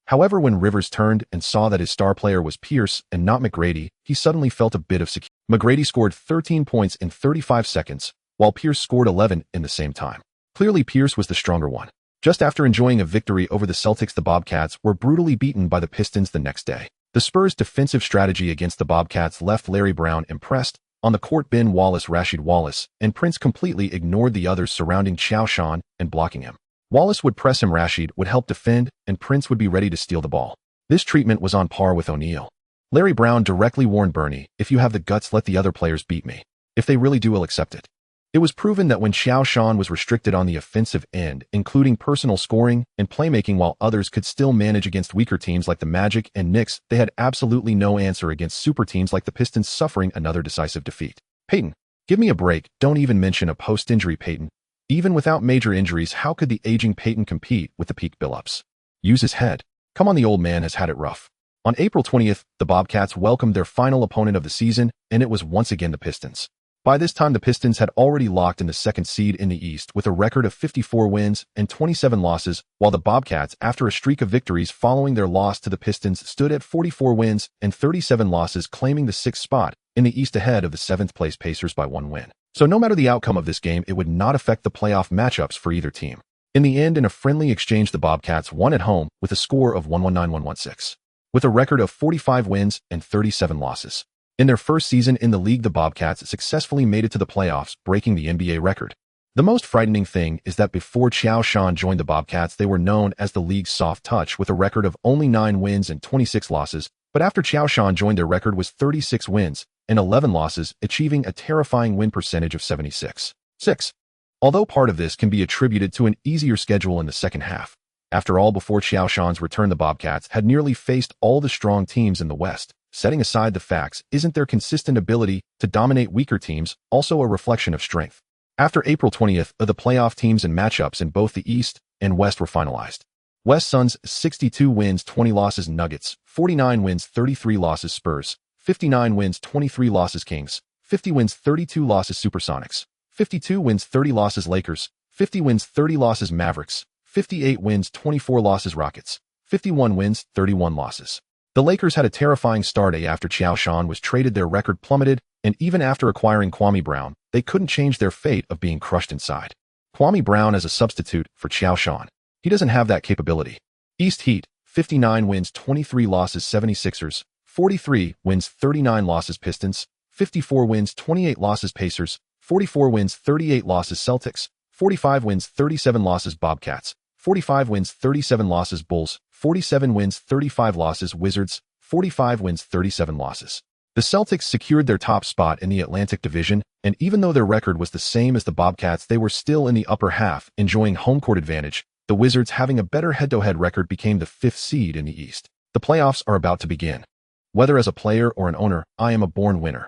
However, when Rivers turned and saw that his star player was Pierce and not McGrady, he suddenly felt a bit of security. McGrady scored 13 points in 35 seconds, while Pierce scored 11 in the same time. Clearly, Pierce was the stronger one. Just after enjoying a victory over the Celtics, the Bobcats were brutally beaten by the Pistons the next day. The Spurs' defensive strategy against the Bobcats left Larry Brown impressed. On the court, Ben Wallace, Rashid Wallace, and Prince completely ignored the others surrounding Qiao Shan and blocking him. Wallace would press him, Rashid would help defend, and Prince would be ready to steal the ball. This treatment was on par with O'Neal. Larry Brown directly warned Bernie, "If you have the guts, let the other players beat me. If they really do, I'll accept it." It was proven that when Qiao Shan was restricted on the offensive end, including personal scoring and playmaking, while others could still manage against weaker teams like the Magic and Knicks, they had absolutely no answer against super teams like the Pistons, suffering another decisive defeat. Payton, give me a break. Don't even mention a post-injury Payton. Even without major injuries, how could the aging Payton compete with the peak Billups? Use his head. Come on, the old man has had it rough. On April 20th, the Bobcats welcomed their final opponent of the season, and it was once again the Pistons. By this time, the Pistons had already locked in the second seed in the East with a record of 54 wins and 27 losses, while the Bobcats, after a streak of victories following their loss to the Pistons, stood at 44 wins and 37 losses, claiming the sixth spot in the East ahead of the seventh-place Pacers by one win. So no matter the outcome of this game, it would not affect the playoff matchups for either team. In the end, in a friendly exchange, the Bobcats won at home with a score of 119-116, with a record of 45 wins and 37 losses. In their first season in the league, the Bobcats successfully made it to the playoffs, breaking the NBA record. The most frightening thing is that before Qiao Shan joined the Bobcats, they were known as the league's soft touch with a record of only 9 wins and 26 losses, but after Qiao Shan joined, their record was 36 wins and 11 losses, achieving a terrifying win percentage of 76.6. Although part of this can be attributed to an easier schedule in the second half. After all, before Qiao Shan's return, the Bobcats had nearly faced all the strong teams in the West. Setting aside the facts, isn't their consistent ability to dominate weaker teams also a reflection of strength? After April 20th, the playoff teams and matchups in both the East and West were finalized. West: Suns 62 wins 20 losses, Nuggets 49 wins 33 losses, Spurs 59 wins 23 losses, Kings 50 wins 32 losses, Supersonics 52 wins 30 losses, Lakers 50 wins 30 losses, Mavericks 58 wins 24 losses, Rockets 51 wins 31 losses. The Lakers had a terrifying start after Qiao Shan was traded. Their record plummeted, and even after acquiring Kwame Brown, they couldn't change their fate of being crushed inside. Kwame Brown as a substitute for Qiao Shan. He doesn't have that capability. East: Heat 59 wins 23 losses, 76ers 43 wins 39 losses, Pistons 54 wins 28 losses, Pacers 44 wins 38 losses, Celtics 45 wins 37 losses, Bobcats 45 wins 37 losses, Bulls 47 wins 35 losses, Wizards 45 wins 37 losses. The Celtics secured their top spot in the Atlantic Division, and even though their record was the same as the Bobcats, they were still in the upper half, enjoying home court advantage. The Wizards, having a better head-to-head record, became the 5th seed in the East. The playoffs are about to begin. Whether as a player or an owner, I am a born winner.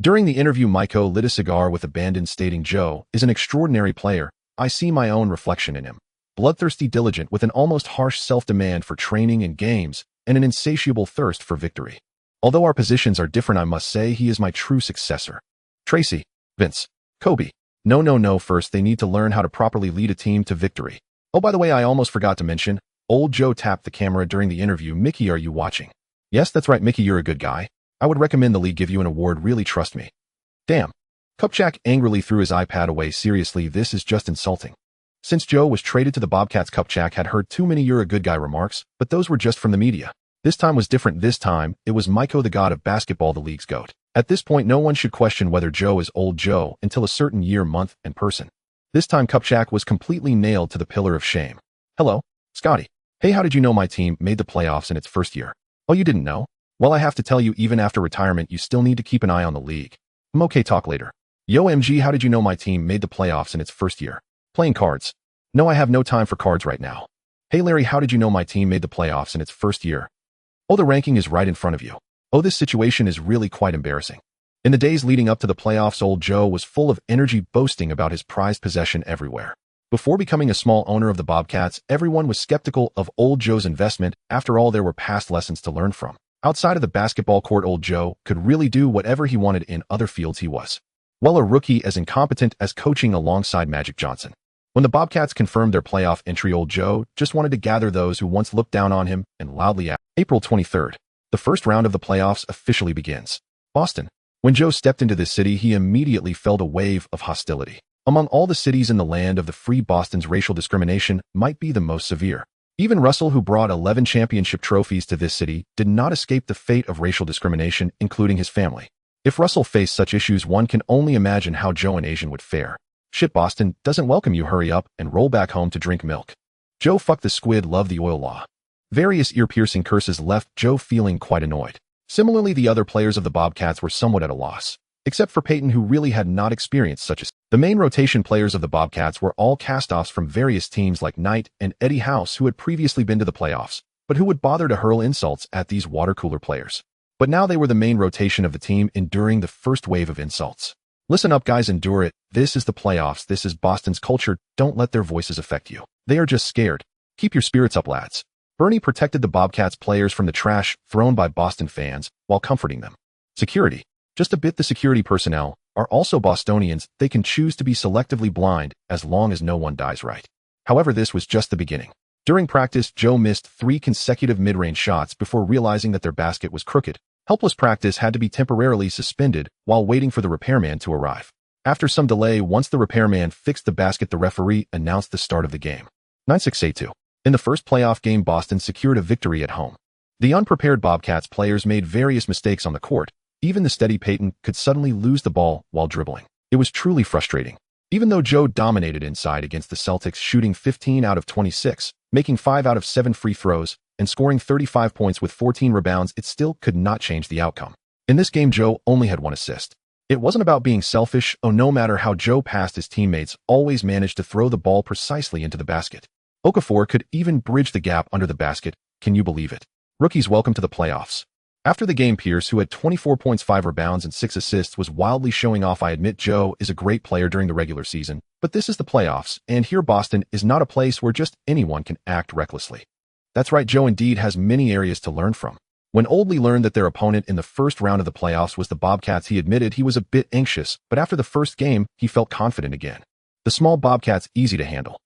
During the interview, Maiko lit a cigar with abandon, stating, "Joe is an extraordinary player. I see my own reflection in him. Bloodthirsty, diligent, with an almost harsh self-demand for training and games, and an insatiable thirst for victory. Although our positions are different, I must say he is my true successor." Tracy, Vince, Kobe. No. First, they need to learn how to properly lead a team to victory. Oh, by the way, I almost forgot to mention, old Joe tapped the camera during the interview. "Mickey, are you watching?" "Yes, that's right, Mickey, you're a good guy. I would recommend the league give you an award, really, trust me." "Damn." Kupchak angrily threw his iPad away. "Seriously, this is just insulting." Since Joe was traded to the Bobcats, Kupchak had heard too many "you're a good guy" remarks, but those were just from the media. This time was different. This time, it was Maiko, the god of basketball, the league's GOAT. At this point, no one should question whether Joe is old Joe until a certain year, month, and person. This time, Kupchak was completely nailed to the pillar of shame. "Hello, Scotty. Hey, how did you know my team made the playoffs in its first year?" "Oh, you didn't know? Well, I have to tell you, even after retirement, you still need to keep an eye on the league." "Okay, talk later." "Yo, MG, how did you know my team made the playoffs in its first year?" "Playing cards." "No, I have no time for cards right now." "Hey, Larry, how did you know my team made the playoffs in its first year?" "Oh, the ranking is right in front of you." "Oh, this situation is really quite embarrassing." In the days leading up to the playoffs, old Joe was full of energy, boasting about his prized possession everywhere. Before becoming a small owner of the Bobcats, everyone was skeptical of old Joe's investment. After all, there were past lessons to learn from. Outside of the basketball court, old Joe could really do whatever he wanted. In other fields, he was, well, a rookie, as incompetent as coaching alongside Magic Johnson. When the Bobcats confirmed their playoff entry, old Joe just wanted to gather those who once looked down on him and loudly asked. April 23rd. The first round of the playoffs officially begins. Boston. When Joe stepped into this city, he immediately felt a wave of hostility. Among all the cities in the land of the free, Boston's racial discrimination might be the most severe. Even Russell, who brought 11 championship trophies to this city, did not escape the fate of racial discrimination, including his family. If Russell faced such issues, one can only imagine how Joe and Asian would fare. Shit, Boston doesn't welcome you. Hurry up and roll back home to drink milk. Joe, fuck the squid, love the oil law. Various ear-piercing curses left Joe feeling quite annoyed. Similarly, the other players of the Bobcats were somewhat at a loss, except for Peyton, who really had not experienced such a... The main rotation players of the Bobcats were all cast-offs from various teams like Knight and Eddie House, who had previously been to the playoffs, but who would bother to hurl insults at these water-cooler players. But now they were the main rotation of the team, enduring the first wave of insults. Listen up, guys, endure it. This is the playoffs. This is Boston's culture. Don't let their voices affect you. They are just scared. Keep your spirits up, lads. Bernie protected the Bobcats players from the trash thrown by Boston fans while comforting them. Security. Just a bit. The security personnel are also Bostonians. They can choose to be selectively blind as long as no one dies right. However, this was just the beginning. During practice, Joe missed 3 consecutive mid-range shots before realizing that their basket was crooked. Helpless practice had to be temporarily suspended while waiting for the repairman to arrive. After some delay, once the repairman fixed the basket, the referee announced the start of the game. 9-6-8-2. In the first playoff game, Boston secured a victory at home. The unprepared Bobcats players made various mistakes on the court. Even the steady Peyton could suddenly lose the ball while dribbling. It was truly frustrating. Even though Joe dominated inside against the Celtics, shooting 15 out of 26, making 5 out of 7 free throws, and scoring 35 points with 14 rebounds, it still could not change the outcome. In this game, Joe only had 1 assist. It wasn't about being selfish. No matter how Joe passed, his teammates always managed to throw the ball precisely into the basket. Okafor could even bridge the gap under the basket. Can you believe it? Rookies, welcome to the playoffs. After the game, Pierce, who had 24 points, 5 rebounds, and 6 assists, was wildly showing off. I admit Joe is a great player during the regular season, but this is the playoffs, and here Boston is not a place where just anyone can act recklessly. That's right, Joe indeed has many areas to learn from. When Oldley learned that their opponent in the first round of the playoffs was the Bobcats, he admitted he was a bit anxious, but after the first game, he felt confident again. The small Bobcats easy to handle.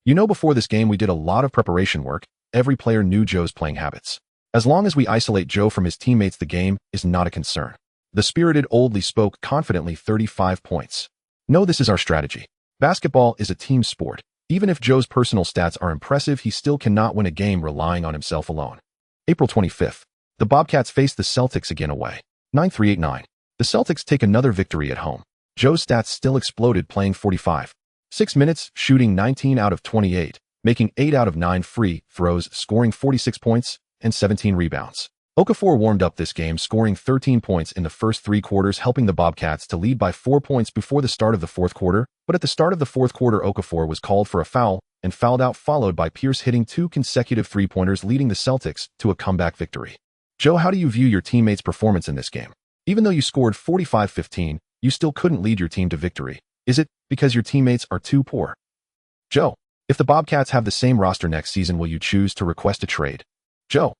You know, before this game we did a lot of preparation work. Every player knew Joe's playing habits. As long as we isolate Joe from his teammates, the game is not a concern. The spirited Oldley spoke confidently. 35 points. No, this is our strategy. Basketball is a team sport. Even if Joe's personal stats are impressive, he still cannot win a game relying on himself alone. April 25th. The Bobcats face the Celtics again away. 9-3-8-9. The Celtics take another victory at home. Joe's stats still exploded, playing 45. 6 minutes, shooting 19 out of 28, making 8 out of 9 free throws, scoring 46 points and 17 rebounds. Okafor warmed up this game, scoring 13 points in the first 3 quarters, helping the Bobcats to lead by 4 points before the start of the fourth quarter. But at the start of the fourth quarter, Okafor was called for a foul and fouled out, followed by Pierce hitting 2 consecutive three-pointers, leading the Celtics to a comeback victory. Joe, how do you view your teammates' performance in this game? Even though you scored 45-15, you still couldn't lead your team to victory. Is it because your teammates are too poor? Joe, if the Bobcats have the same roster next season, will you choose to request a trade? Joe,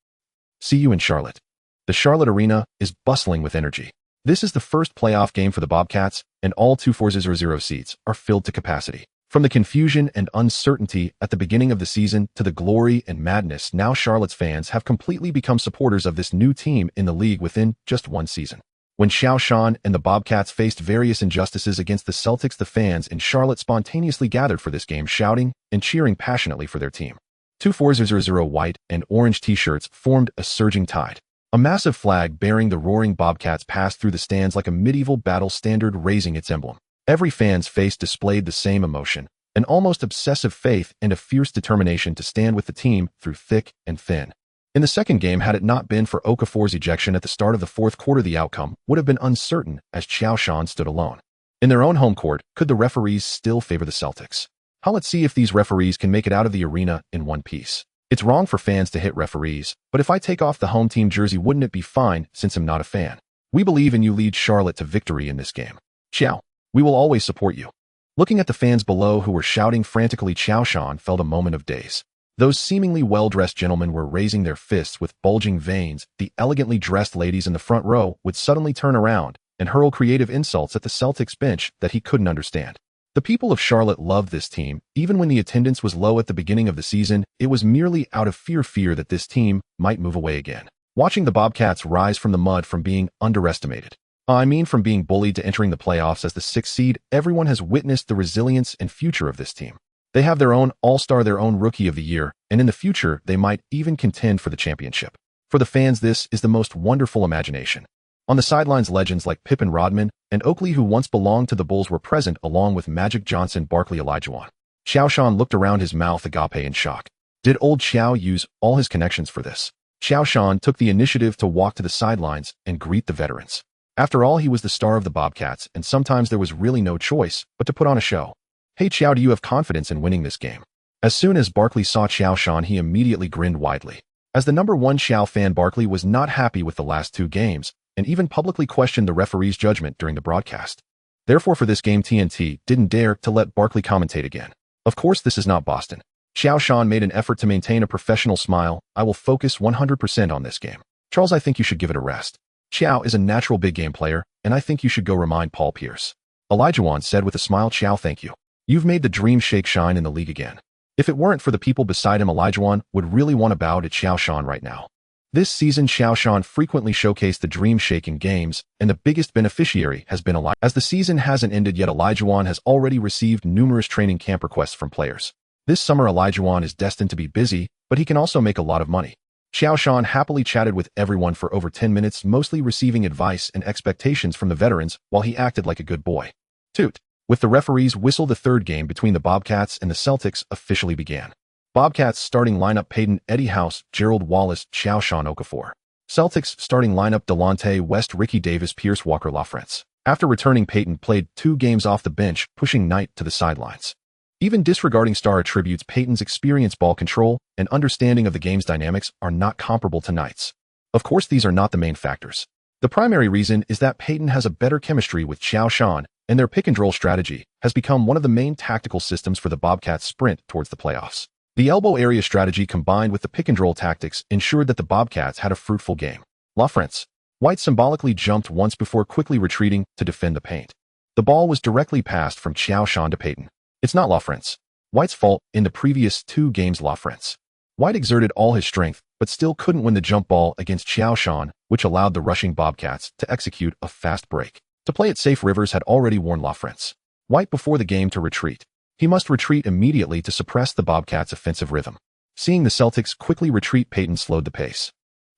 see you in Charlotte. The Charlotte arena is bustling with energy. This is the first playoff game for the Bobcats, and all 2400 seats are filled to capacity. From the confusion and uncertainty at the beginning of the season to the glory and madness, now Charlotte's fans have completely become supporters of this new team in the league within just 1 season. When Qiao Shan and the Bobcats faced various injustices against the Celtics, the fans in Charlotte spontaneously gathered for this game, shouting and cheering passionately for their team. 2400 white and orange t-shirts formed a surging tide. A massive flag bearing the roaring Bobcats passed through the stands like a medieval battle standard, raising its emblem. Every fan's face displayed the same emotion, an almost obsessive faith and a fierce determination to stand with the team through thick and thin. In the second game, had it not been for Okafor's ejection at the start of the fourth quarter, the outcome would have been uncertain as Qiao Shan stood alone. In their own home court, could the referees still favor the Celtics? Let's see if these referees can make it out of the arena in one piece. It's wrong for fans to hit referees, but if I take off the home team jersey, wouldn't it be fine since I'm not a fan? We believe in you. Lead Charlotte to victory in this game. Qiao, we will always support you. Looking at the fans below who were shouting frantically, Qiao Shan felt a moment of daze. Those seemingly well-dressed gentlemen were raising their fists with bulging veins. The elegantly dressed ladies in the front row would suddenly turn around and hurl creative insults at the Celtics bench that he couldn't understand. The people of Charlotte loved this team. Even when the attendance was low at the beginning of the season, it was merely out of fear that this team might move away again. Watching the Bobcats rise from the mud from being underestimated, I mean, from being bullied to entering the playoffs as the sixth seed, everyone has witnessed the resilience and future of this team. They have their own all-star, their own rookie of the year, and in the future, they might even contend for the championship. For the fans, this is the most wonderful imagination. On the sidelines, legends like Pippen Rodman and Oakley, who once belonged to the Bulls, were present, along with Magic Johnson, Barkley, Olajuwon. Qiao Shan looked around, his mouth agape in shock. Did old Qiao use all his connections for this? Qiao Shan took the initiative to walk to the sidelines and greet the veterans. After all, he was the star of the Bobcats, and sometimes there was really no choice but to put on a show. Hey Qiao, do you have confidence in winning this game? As soon as Barkley saw Qiao Shan, he immediately grinned widely. As the #1 Qiao fan, Barkley was not happy with the last two games, and even publicly questioned the referee's judgment during the broadcast. Therefore, for this game, TNT didn't dare to let Barkley commentate again. Of course, this is not Boston. Qiao Shan made an effort to maintain a professional smile. I will focus 100% on this game. Charles, I think you should give it a rest. Qiao is a natural big game player, and I think you should go remind Paul Pierce. Olajuwon said with a smile. Qiao, thank you. You've made the dream shake shine in the league again. If it weren't for the people beside him, Olajuwon would really want to bow to Qiao Shan right now. This season, Qiao Shan frequently showcased the dream shake in games, and the biggest beneficiary has been Olajuwon. As the season hasn't ended yet, Olajuwon has already received numerous training camp requests from players. This summer, Olajuwon is destined to be busy, but he can also make a lot of money. Qiao Shan happily chatted with everyone for over 10 minutes, mostly receiving advice and expectations from the veterans while he acted like a good boy. Toot. With the referee's whistle, the third game between the Bobcats and the Celtics officially began. Bobcats starting lineup: Payton, Eddie House, Gerald Wallace, Qiao Shan, Okafor. Celtics starting lineup: Delonte West, Ricky Davis, Pierce, Walker, LaFrentz. After returning, Payton played 2 games off the bench, pushing Knight to the sidelines. Even disregarding star attributes, Payton's experience, ball control, and understanding of the game's dynamics are not comparable to Knight's. Of course, these are not the main factors. The primary reason is that Payton has a better chemistry with Qiao Shan, and their pick-and-roll strategy has become one of the main tactical systems for the Bobcats' sprint towards the playoffs. The elbow area strategy combined with the pick-and-roll tactics ensured that the Bobcats had a fruitful game. LaFrentz. White symbolically jumped once before quickly retreating to defend the paint. The ball was directly passed from Qiao Shan to Payton. It's not LaFrentz. White's fault. In the previous 2 games, LaFrentz. White exerted all his strength, but still couldn't win the jump ball against Qiao Shan, which allowed the rushing Bobcats to execute a fast break. To play it safe, Rivers had already warned LaFrentz. White before the game to retreat. He must retreat immediately to suppress the Bobcats' offensive rhythm. Seeing the Celtics quickly retreat, Payton slowed the pace.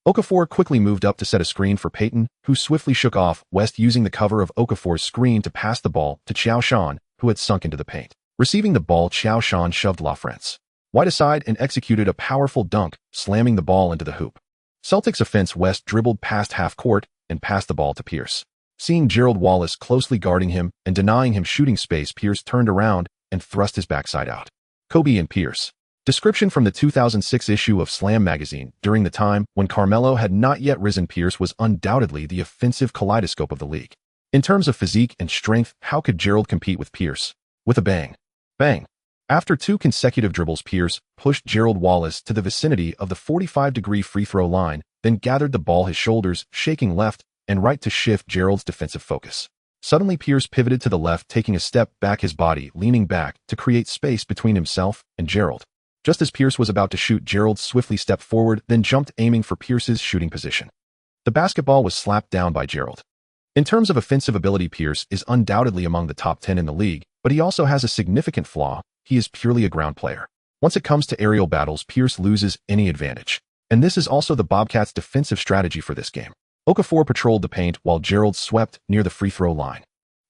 Okafor quickly moved up to set a screen for Payton, who swiftly shook off West, using the cover of Okafor's screen to pass the ball to Qiao Shan, who had sunk into the paint. Receiving the ball, Qiao Shan shoved LaFrentz White aside and executed a powerful dunk, slamming the ball into the hoop. Celtics offense: West dribbled past half court and passed the ball to Pierce. Seeing Gerald Wallace closely guarding him and denying him shooting space, Pierce turned around and thrust his backside out. Kobe and Pierce. Description from the 2006 issue of Slam magazine: during the time when Carmelo had not yet risen, Pierce was undoubtedly the offensive kaleidoscope of the league. In terms of physique and strength, how could Gerald compete with Pierce? With a bang. Bang. After 2 consecutive dribbles, Pierce pushed Gerald Wallace to the vicinity of the 45-degree free throw line, then gathered the ball his shoulders, shaking left and right to shift Gerald's defensive focus. Suddenly, Pierce pivoted to the left, taking a step back, his body leaning back to create space between himself and Gerald. Just as Pierce was about to shoot, Gerald swiftly stepped forward, then jumped, aiming for Pierce's shooting position. The basketball was slapped down by Gerald. In terms of offensive ability, Pierce is undoubtedly among the top 10 in the league, but he also has a significant flaw: he is purely a ground player. Once it comes to aerial battles, Pierce loses any advantage. And this is also the Bobcats' defensive strategy for this game. Okafor patrolled the paint while Gerald swept near the free throw line.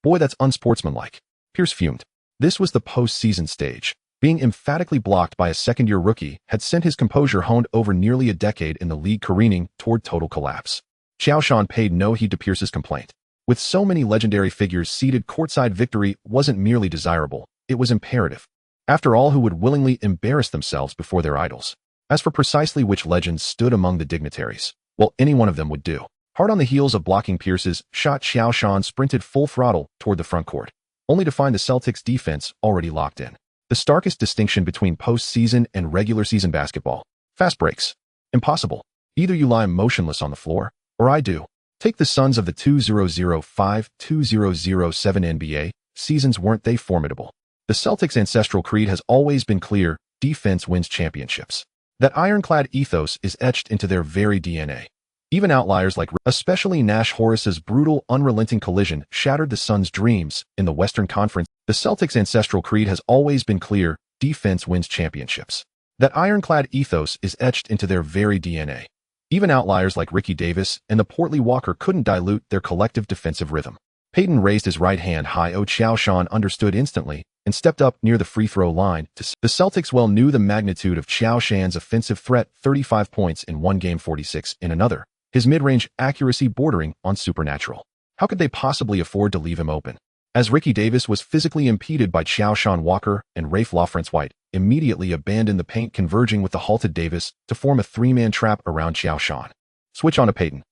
Boy, that's unsportsmanlike. Pierce fumed. This was the postseason stage. Being emphatically blocked by a second-year rookie had sent his composure, honed over nearly a decade in the league, careening toward total collapse. Qiao Shan paid no heed to Pierce's complaint. With so many legendary figures seated courtside, victory wasn't merely desirable, it was imperative. After all, who would willingly embarrass themselves before their idols? As for precisely which legends stood among the dignitaries, well, any one of them would do. Hard on the heels of blocking Pierce's shot, Qiao Shan sprinted full throttle toward the front court, only to find the Celtics' defense already locked in. The starkest distinction between postseason and regular season basketball: fast breaks. Impossible. Either you lie motionless on the floor, or I do. Take the Suns of the 2005-2007 NBA seasons. Weren't they formidable? The Celtics' ancestral creed has always been clear: defense wins championships. That ironclad ethos is etched into their very DNA. Even outliers like, especially Nash Horace's brutal, unrelenting collision shattered the Suns' dreams. In the Western Conference, the Celtics' ancestral creed has always been clear: defense wins championships. That ironclad ethos is etched into their very DNA. Even outliers like Ricky Davis and the portly Walker couldn't dilute their collective defensive rhythm. Peyton raised his right hand high. Qiao Shan understood instantly and stepped up near the free throw line. The Celtics well knew the magnitude of Qiao Shan's offensive threat: 35 points in one game, 46 in another. His mid-range accuracy bordering on supernatural. How could they possibly afford to leave him open? As Ricky Davis was physically impeded by Qiao Shan, Walker and Rafe White immediately abandoned the paint, converging with the halted Davis to form a three-man trap around Qiao Shan. Switch on to Peyton.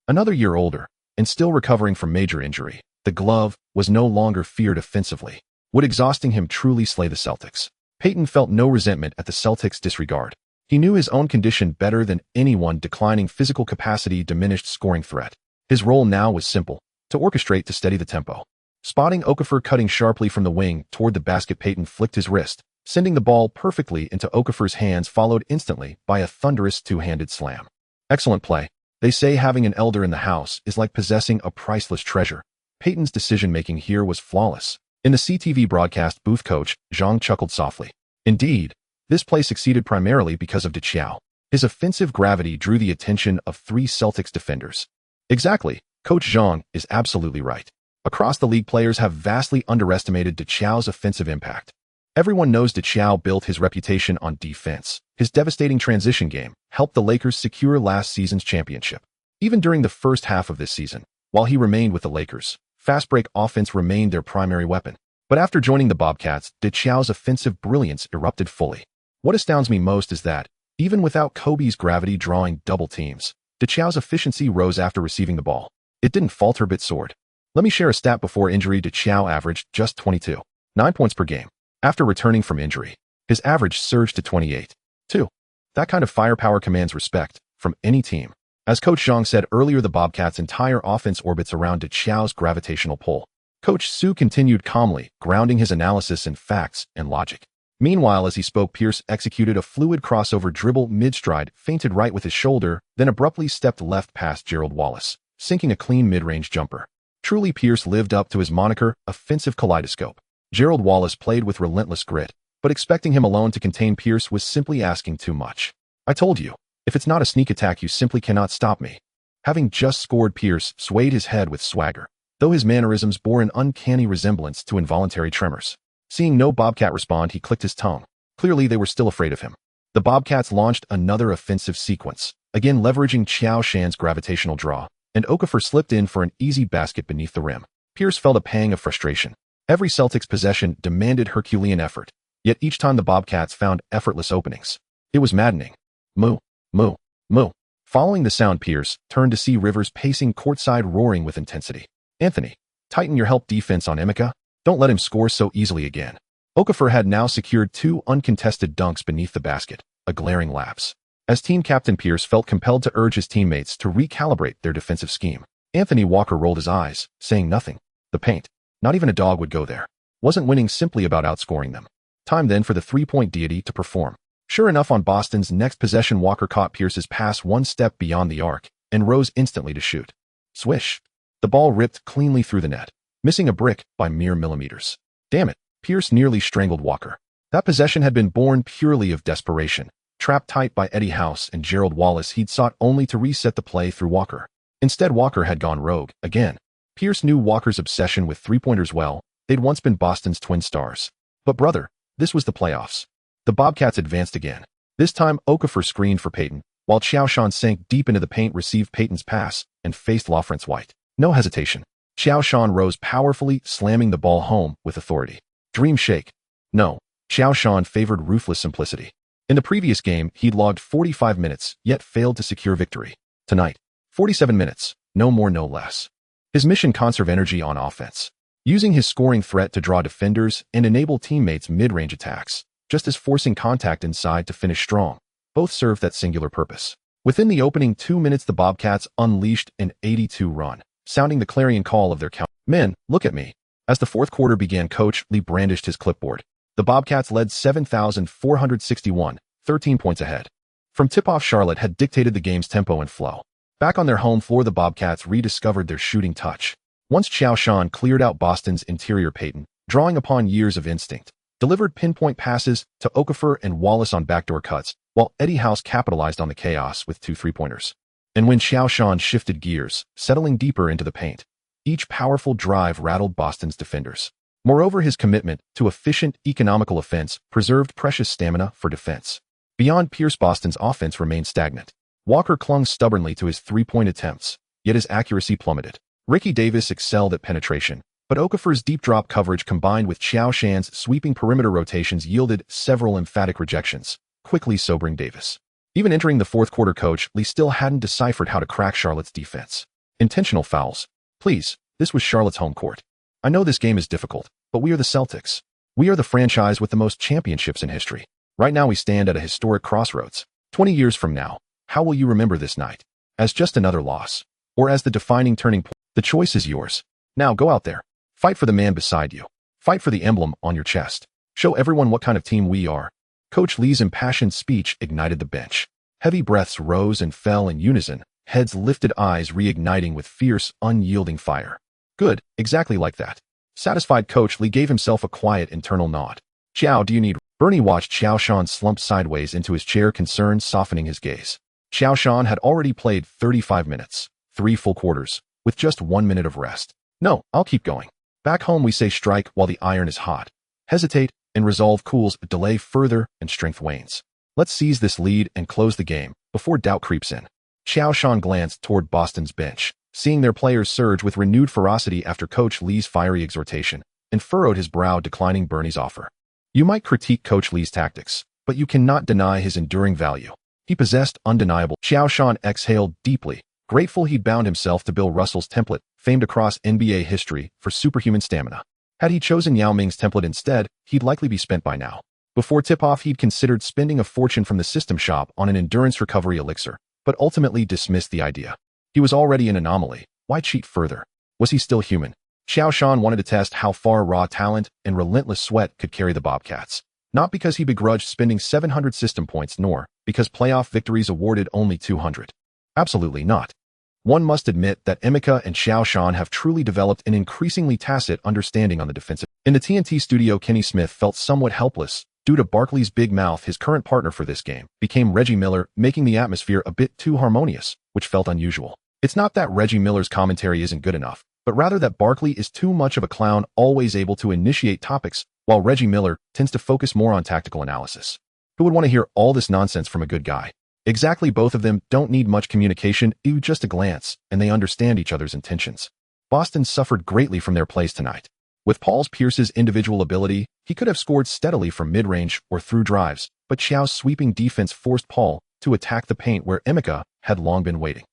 Another year older and still recovering from major injury, the glove was no longer feared offensively. Would exhausting him truly slay the Celtics? Peyton felt no resentment at the Celtics' disregard. He knew his own condition better than anyone: declining physical capacity, diminished scoring threat. His role now was simple: to orchestrate, to steady the tempo. Spotting Okafor cutting sharply from the wing toward the basket, Peyton flicked his wrist, sending the ball perfectly into Okafor's hands, followed instantly by a thunderous two-handed slam. Excellent play. They say having an elder in the house is like possessing a priceless treasure. Peyton's decision-making here was flawless. In the CTV broadcast booth, Coach Zhang chuckled softly. Indeed, this play succeeded primarily because of Qiao. His offensive gravity drew the attention of three Celtics defenders. Exactly, Coach Zhang is absolutely right. Across the league, players have vastly underestimated Qiao's offensive impact. Everyone knows Qiao built his reputation on defense. His devastating transition game helped the Lakers secure last season's championship. Even during the first half of this season, while he remained with the Lakers, fast break offense remained their primary weapon. But after joining the Bobcats, Qiao's offensive brilliance erupted fully. What astounds me most is that, even without Kobe's gravity drawing double teams, Qiao's efficiency rose after receiving the ball. It didn't falter but soared. Let me share a stat: before injury, Qiao averaged just 22.9 points per game. After returning from injury, his average surged to 28.2. That kind of firepower commands respect from any team. As Coach Zhang said earlier, the Bobcats' entire offense orbits around Qiao's gravitational pull. Coach Su continued calmly, grounding his analysis in facts and logic. Meanwhile, as he spoke, Pierce executed a fluid crossover dribble mid-stride, feinted right with his shoulder, then abruptly stepped left past Gerald Wallace, sinking a clean mid-range jumper. Truly, Pierce lived up to his moniker, offensive kaleidoscope. Gerald Wallace played with relentless grit, but expecting him alone to contain Pierce was simply asking too much. I told you, if it's not a sneak attack, you simply cannot stop me. Having just scored, Pierce swayed his head with swagger, though his mannerisms bore an uncanny resemblance to involuntary tremors. Seeing no Bobcat respond, he clicked his tongue. Clearly, they were still afraid of him. The Bobcats launched another offensive sequence, again leveraging Qiao Shan's gravitational draw, and Okafor slipped in for an easy basket beneath the rim. Pierce felt a pang of frustration. Every Celtics possession demanded Herculean effort, yet each time the Bobcats found effortless openings. It was maddening. Moo, moo, moo. Following the sound, Pierce turned to see Rivers pacing courtside, roaring with intensity. Anthony, tighten your help defense on Emeka. Don't let him score so easily again. Okafor had now secured 2 uncontested dunks beneath the basket, a glaring lapse. As team captain, Pierce felt compelled to urge his teammates to recalibrate their defensive scheme. Anthony Walker rolled his eyes, saying nothing. The paint. Not even a dog would go there. Wasn't winning simply about outscoring them. Time then for the three-point deity to perform. Sure enough, on Boston's next possession, Walker caught Pierce's pass one step beyond the arc and rose instantly to shoot. Swish. The ball ripped cleanly through the net, missing a brick by mere millimeters. Damn it, Pierce nearly strangled Walker. That possession had been born purely of desperation. Trapped tight by Eddie House and Gerald Wallace, he'd sought only to reset the play through Walker. Instead, Walker had gone rogue again. Pierce knew Walker's obsession with three-pointers well. They'd once been Boston's twin stars. But brother, this was the playoffs. The Bobcats advanced again. This time, Okafor screened for Peyton, while Qiao Shan sank deep into the paint, received Peyton's pass, and faced White. No hesitation. Qiao Shan rose powerfully, slamming the ball home with authority. Dream shake. No, Qiao Shan favored ruthless simplicity. In the previous game, he'd logged 45 minutes, yet failed to secure victory. Tonight, 47 minutes, no more no less. His mission: conserve energy on offense, using his scoring threat to draw defenders and enable teammates' mid-range attacks, just as forcing contact inside to finish strong. Both served that singular purpose. Within the opening 2 minutes, the Bobcats unleashed an 82 run, sounding the clarion call of their count. Men, look at me. As the fourth quarter began, Coach Lee brandished his clipboard. The Bobcats led 7,461, 13 points ahead. From tip-off, Charlotte had dictated the game's tempo and flow. Back on their home floor, the Bobcats rediscovered their shooting touch. Once Qiao Shan cleared out Boston's interior, Peyton, drawing upon years of instinct, delivered pinpoint passes to Okafor and Wallace on backdoor cuts, while Eddie House capitalized on the chaos with 2 3-pointers. And when Qiao Shan shifted gears, settling deeper into the paint, each powerful drive rattled Boston's defenders. Moreover, his commitment to efficient, economical offense preserved precious stamina for defense. Beyond Pierce, Boston's offense remained stagnant. Walker clung stubbornly to his 3-point attempts, yet his accuracy plummeted. Ricky Davis excelled at penetration, but Okafor's deep drop coverage combined with Qiao Shan's sweeping perimeter rotations yielded several emphatic rejections, quickly sobering Davis. Even entering the fourth quarter, Coach Lee still hadn't deciphered how to crack Charlotte's defense. Intentional fouls. Please, this was Charlotte's home court. I know this game is difficult, but we are the Celtics. We are the franchise with the most championships in history. Right now we stand at a historic crossroads. 20 years from now, how will you remember this night? As just another loss? Or as the defining turning point? The choice is yours. Now go out there. Fight for the man beside you. Fight for the emblem on your chest. Show everyone what kind of team we are. Coach Lee's impassioned speech ignited the bench. Heavy breaths rose and fell in unison, heads lifted, eyes reigniting with fierce, unyielding fire. Good, exactly like that. Satisfied, Coach Lee gave himself a quiet internal nod. Qiao, do you need... Bernie watched Qiao Shan slump sideways into his chair, concern softening his gaze. Qiao Shan had already played 35 minutes, 3 full quarters, with just 1 minute of rest. No, I'll keep going. Back home we say strike while the iron is hot. Hesitate, and resolve cools, delay further, and strength wanes. Let's seize this lead and close the game, before doubt creeps in. Qiao Shan glanced toward Boston's bench, seeing their players surge with renewed ferocity after Coach Lee's fiery exhortation, and furrowed his brow, declining Bernie's offer. You might critique Coach Lee's tactics, but you cannot deny his enduring value. He possessed undeniable. Qiao Shan exhaled deeply, grateful he'd bound himself to Bill Russell's template, famed across NBA history for superhuman stamina. Had he chosen Yao Ming's template instead, he'd likely be spent by now. Before tip-off, he'd considered spending a fortune from the system shop on an endurance recovery elixir, but ultimately dismissed the idea. He was already an anomaly. Why cheat further? Was he still human? Qiao Shan wanted to test how far raw talent and relentless sweat could carry the Bobcats. Not because he begrudged spending 700 system points, nor because playoff victories awarded only 200. Absolutely not. One must admit that Emeka and Qiao Shan have truly developed an increasingly tacit understanding on the defensive. In the TNT studio, Kenny Smith felt somewhat helpless due to Barkley's big mouth. His current partner for this game became Reggie Miller, making the atmosphere a bit too harmonious, which felt unusual. It's not that Reggie Miller's commentary isn't good enough, but rather that Barkley is too much of a clown, always able to initiate topics, while Reggie Miller tends to focus more on tactical analysis. Who would want to hear all this nonsense from a good guy? Exactly, both of them don't need much communication, just a glance, and they understand each other's intentions. Boston suffered greatly from their plays tonight. With Paul Pierce's individual ability, he could have scored steadily from mid-range or through drives, but Qiao's sweeping defense forced Paul to attack the paint where Emeka had long been waiting.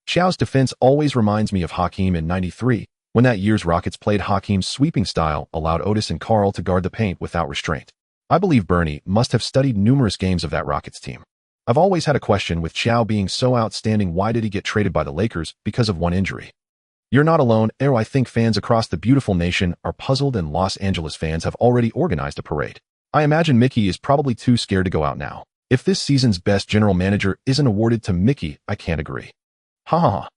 Qiao's defense always reminds me of Hakeem in '93, when that year's Rockets played Hakeem's sweeping style, allowed Otis and Karl to guard the paint without restraint. I believe Bernie must have studied numerous games of that Rockets team. I've always had a question with Qiao being so outstanding. Why did he get traded by the Lakers because of one injury? You're not alone, Arrow. I think fans across the beautiful nation are puzzled, and Los Angeles fans have already organized a parade. I imagine Mickey is probably too scared to go out now. If this season's best general manager isn't awarded to Mickey, I can't agree. Ha ha ha.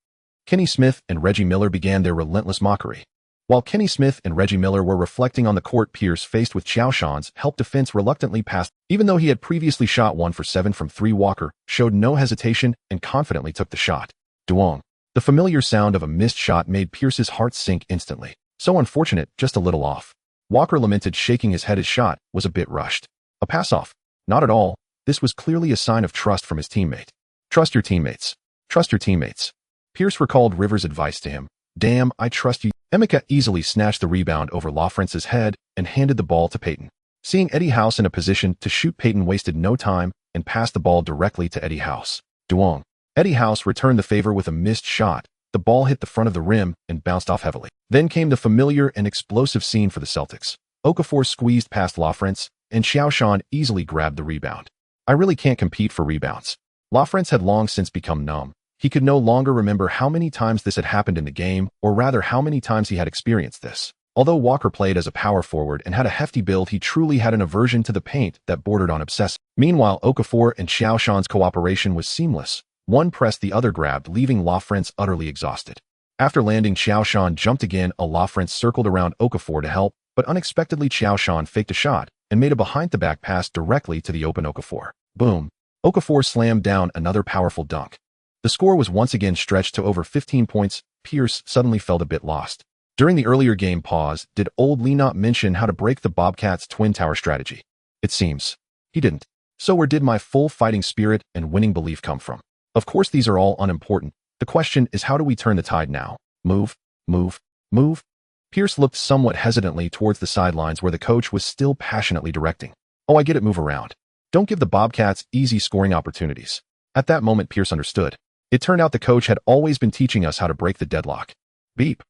Kenny Smith and Reggie Miller began their relentless mockery. While Kenny Smith and Reggie Miller were reflecting on the court, Pierce, faced with Qiao Shan's help defense, reluctantly passed. Even though he had previously shot 1 for 7 from 3, Walker showed no hesitation and confidently took the shot. Duong. The familiar sound of a missed shot made Pierce's heart sink instantly. So unfortunate, just a little off. Walker lamented, shaking his head. His shot was a bit rushed. A pass-off? Not at all. This was clearly a sign of trust from his teammate. Trust your teammates. Trust your teammates. Pierce recalled Rivers' advice to him. Damn, I trust you. Emeka easily snatched the rebound over Lafrence's head and handed the ball to Peyton. Seeing Eddie House in a position to shoot, Peyton wasted no time and passed the ball directly to Eddie House. Duong. Eddie House returned the favor with a missed shot. The ball hit the front of the rim and bounced off heavily. Then came the familiar and explosive scene for the Celtics. Okafor squeezed past Lafrence, and Qiao Shan easily grabbed the rebound. I really can't compete for rebounds. Lafrence had long since become numb. He could no longer remember how many times this had happened in the game, or rather how many times he had experienced this. Although Walker played as a power forward and had a hefty build, he truly had an aversion to the paint that bordered on obsessive. Meanwhile, Okafor and Qiao Shan's cooperation was seamless. One pressed, the other grabbed, leaving LaFrance utterly exhausted. After landing, Qiao Shan jumped again. LaFrance circled around Okafor to help, but unexpectedly Qiao Shan faked a shot and made a behind-the-back pass directly to the open Okafor. Boom! Okafor slammed down another powerful dunk. The score was once again stretched to over 15 points. Pierce suddenly felt a bit lost. During the earlier game pause, did old Lee not mention how to break the Bobcats' Twin Tower strategy? It seems he didn't. So where did my full fighting spirit and winning belief come from? Of course, these are all unimportant. The question is, how do we turn the tide now? Move, move, move. Pierce looked somewhat hesitantly towards the sidelines where the coach was still passionately directing. Oh, I get it, move around. Don't give the Bobcats easy scoring opportunities. At that moment, Pierce understood. It turned out the coach had always been teaching us how to break the deadlock. Beep.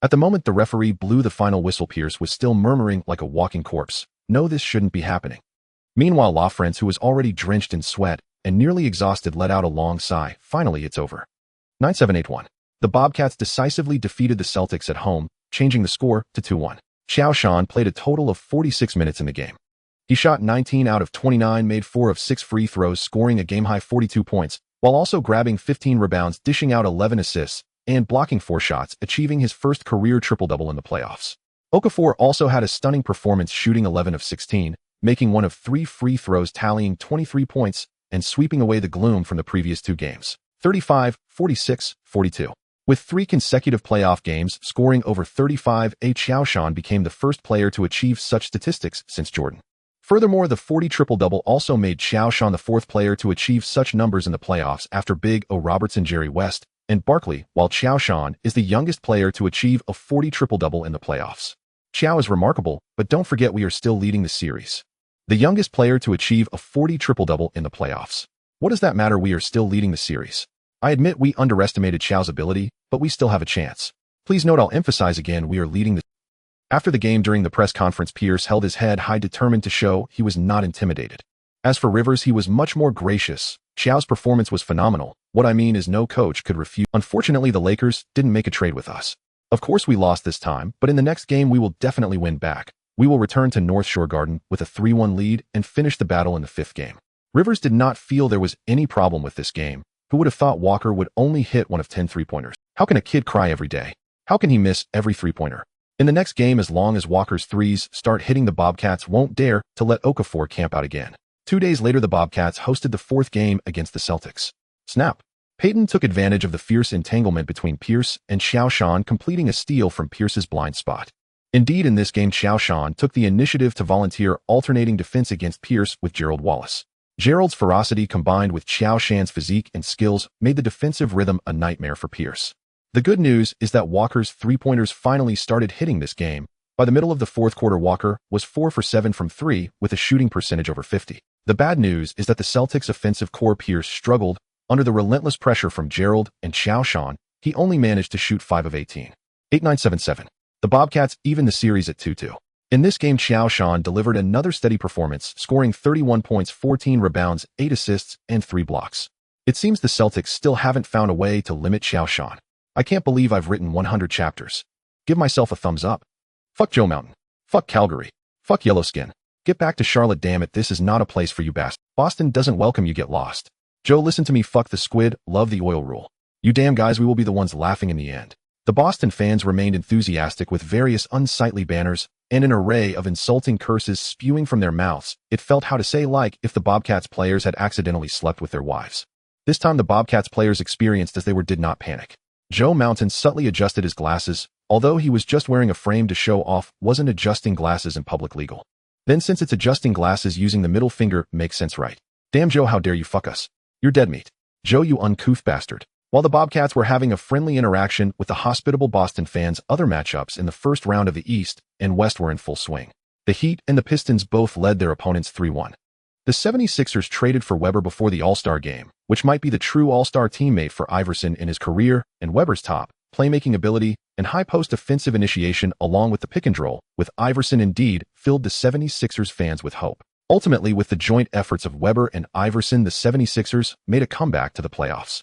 At the moment the referee blew the final whistle, Pierce was still murmuring like a walking corpse. No, this shouldn't be happening. Meanwhile, LaFrance, who was already drenched in sweat and nearly exhausted, let out a long sigh. Finally, it's over. 9-7-8-1. The Bobcats decisively defeated the Celtics at home, changing the score to 2-1. Qiao Shan played a total of 46 minutes in the game. He shot 19 out of 29, made 4 of 6 free throws, scoring a game-high 42 points, while also grabbing 15 rebounds, dishing out 11 assists, and blocking 4 shots, achieving his first career triple-double in the playoffs. Okafor also had a stunning performance, shooting 11 of 16, making 1 of 3 free throws, tallying 23 points, and sweeping away the gloom from the previous 2 games. 35, 46, 42. With 3 consecutive playoff games scoring over 35, Qiao Shan became the first player to achieve such statistics since Jordan. Furthermore, the 40 triple-double also made Qiao Shan the 4th player to achieve such numbers in the playoffs after Big O Robertson, Jerry West, and Barkley, while Qiao Shan is the youngest player to achieve a 40 triple-double in the playoffs. Qiao is remarkable, but don't forget we are still leading the series. The youngest player to achieve a 40 triple-double in the playoffs. What does that matter? We are still leading the series. I admit we underestimated Qiao's ability, but we still have a chance. Please note, I'll emphasize again, we are leading the... After the game, during the press conference, Pierce held his head high, determined to show he was not intimidated. As for Rivers, he was much more gracious. Qiao's performance was phenomenal. What I mean is no coach could refuse. Unfortunately, the Lakers didn't make a trade with us. Of course we lost this time, but in the next game we will definitely win back. We will return to North Shore Garden with a 3-1 lead and finish the battle in the 5th game. Rivers did not feel there was any problem with this game. Who would have thought Walker would only hit 1 of 10 3-pointers? How can a kid cry every day? How can he miss every 3-pointer? In the next game, as long as Walker's threes start hitting, the Bobcats won't dare to let Okafor camp out again. 2 days later, the Bobcats hosted the 4th game against the Celtics. Snap. Peyton took advantage of the fierce entanglement between Pierce and Qiao Shan, completing a steal from Pierce's blind spot. Indeed, in this game, Qiao Shan took the initiative to volunteer alternating defense against Pierce with Gerald Wallace. Gerald's ferocity combined with Qiao Shan's physique and skills made the defensive rhythm a nightmare for Pierce. The good news is that Walker's 3-pointers finally started hitting this game. By the middle of the 4th quarter, Walker was 4 for 7 from 3 with a shooting percentage over 50. The bad news is that the Celtics' offensive core, Pierce, struggled under the relentless pressure from Gerald and Qiao Shan. He only managed to shoot 5 of 18. 8-9-7-7. The Bobcats evened the series at 2-2. In this game, Qiao Shan delivered another steady performance, scoring 31 points, 14 rebounds, 8 assists, and 3 blocks. It seems the Celtics still haven't found a way to limit Qiao Shan. I can't believe I've written 100 chapters. Give myself a thumbs up. Fuck Joe Mountain. Fuck Calgary. Fuck Yellowskin. Get back to Charlotte, damn it, this is not a place for you bastard. Boston doesn't welcome you, get lost. Joe, listen to me, fuck the squid, love the oil rule. You damn guys, we will be the ones laughing in the end. The Boston fans remained enthusiastic with various unsightly banners and an array of insulting curses spewing from their mouths. It felt, how to say, like if the Bobcats players had accidentally slept with their wives. This time the Bobcats players experienced as they were did not panic. Joe Mountain subtly adjusted his glasses, although he was just wearing a frame to show off, wasn't adjusting glasses in public legal. Then since it's adjusting glasses using the middle finger makes sense, right? Damn Joe, how dare you fuck us. You're dead meat. Joe, you uncouth bastard. While the Bobcats were having a friendly interaction with the hospitable Boston fans, other matchups in the first round of the East and West were in full swing. The Heat and the Pistons both led their opponents 3-1. The 76ers traded for Weber before the All-Star game, which might be the true All-Star teammate for Iverson in his career, and Weber's top playmaking ability and high-post offensive initiation along with the pick-and-roll with Iverson indeed filled the 76ers fans with hope. Ultimately, with the joint efforts of Weber and Iverson, the 76ers made a comeback to the playoffs.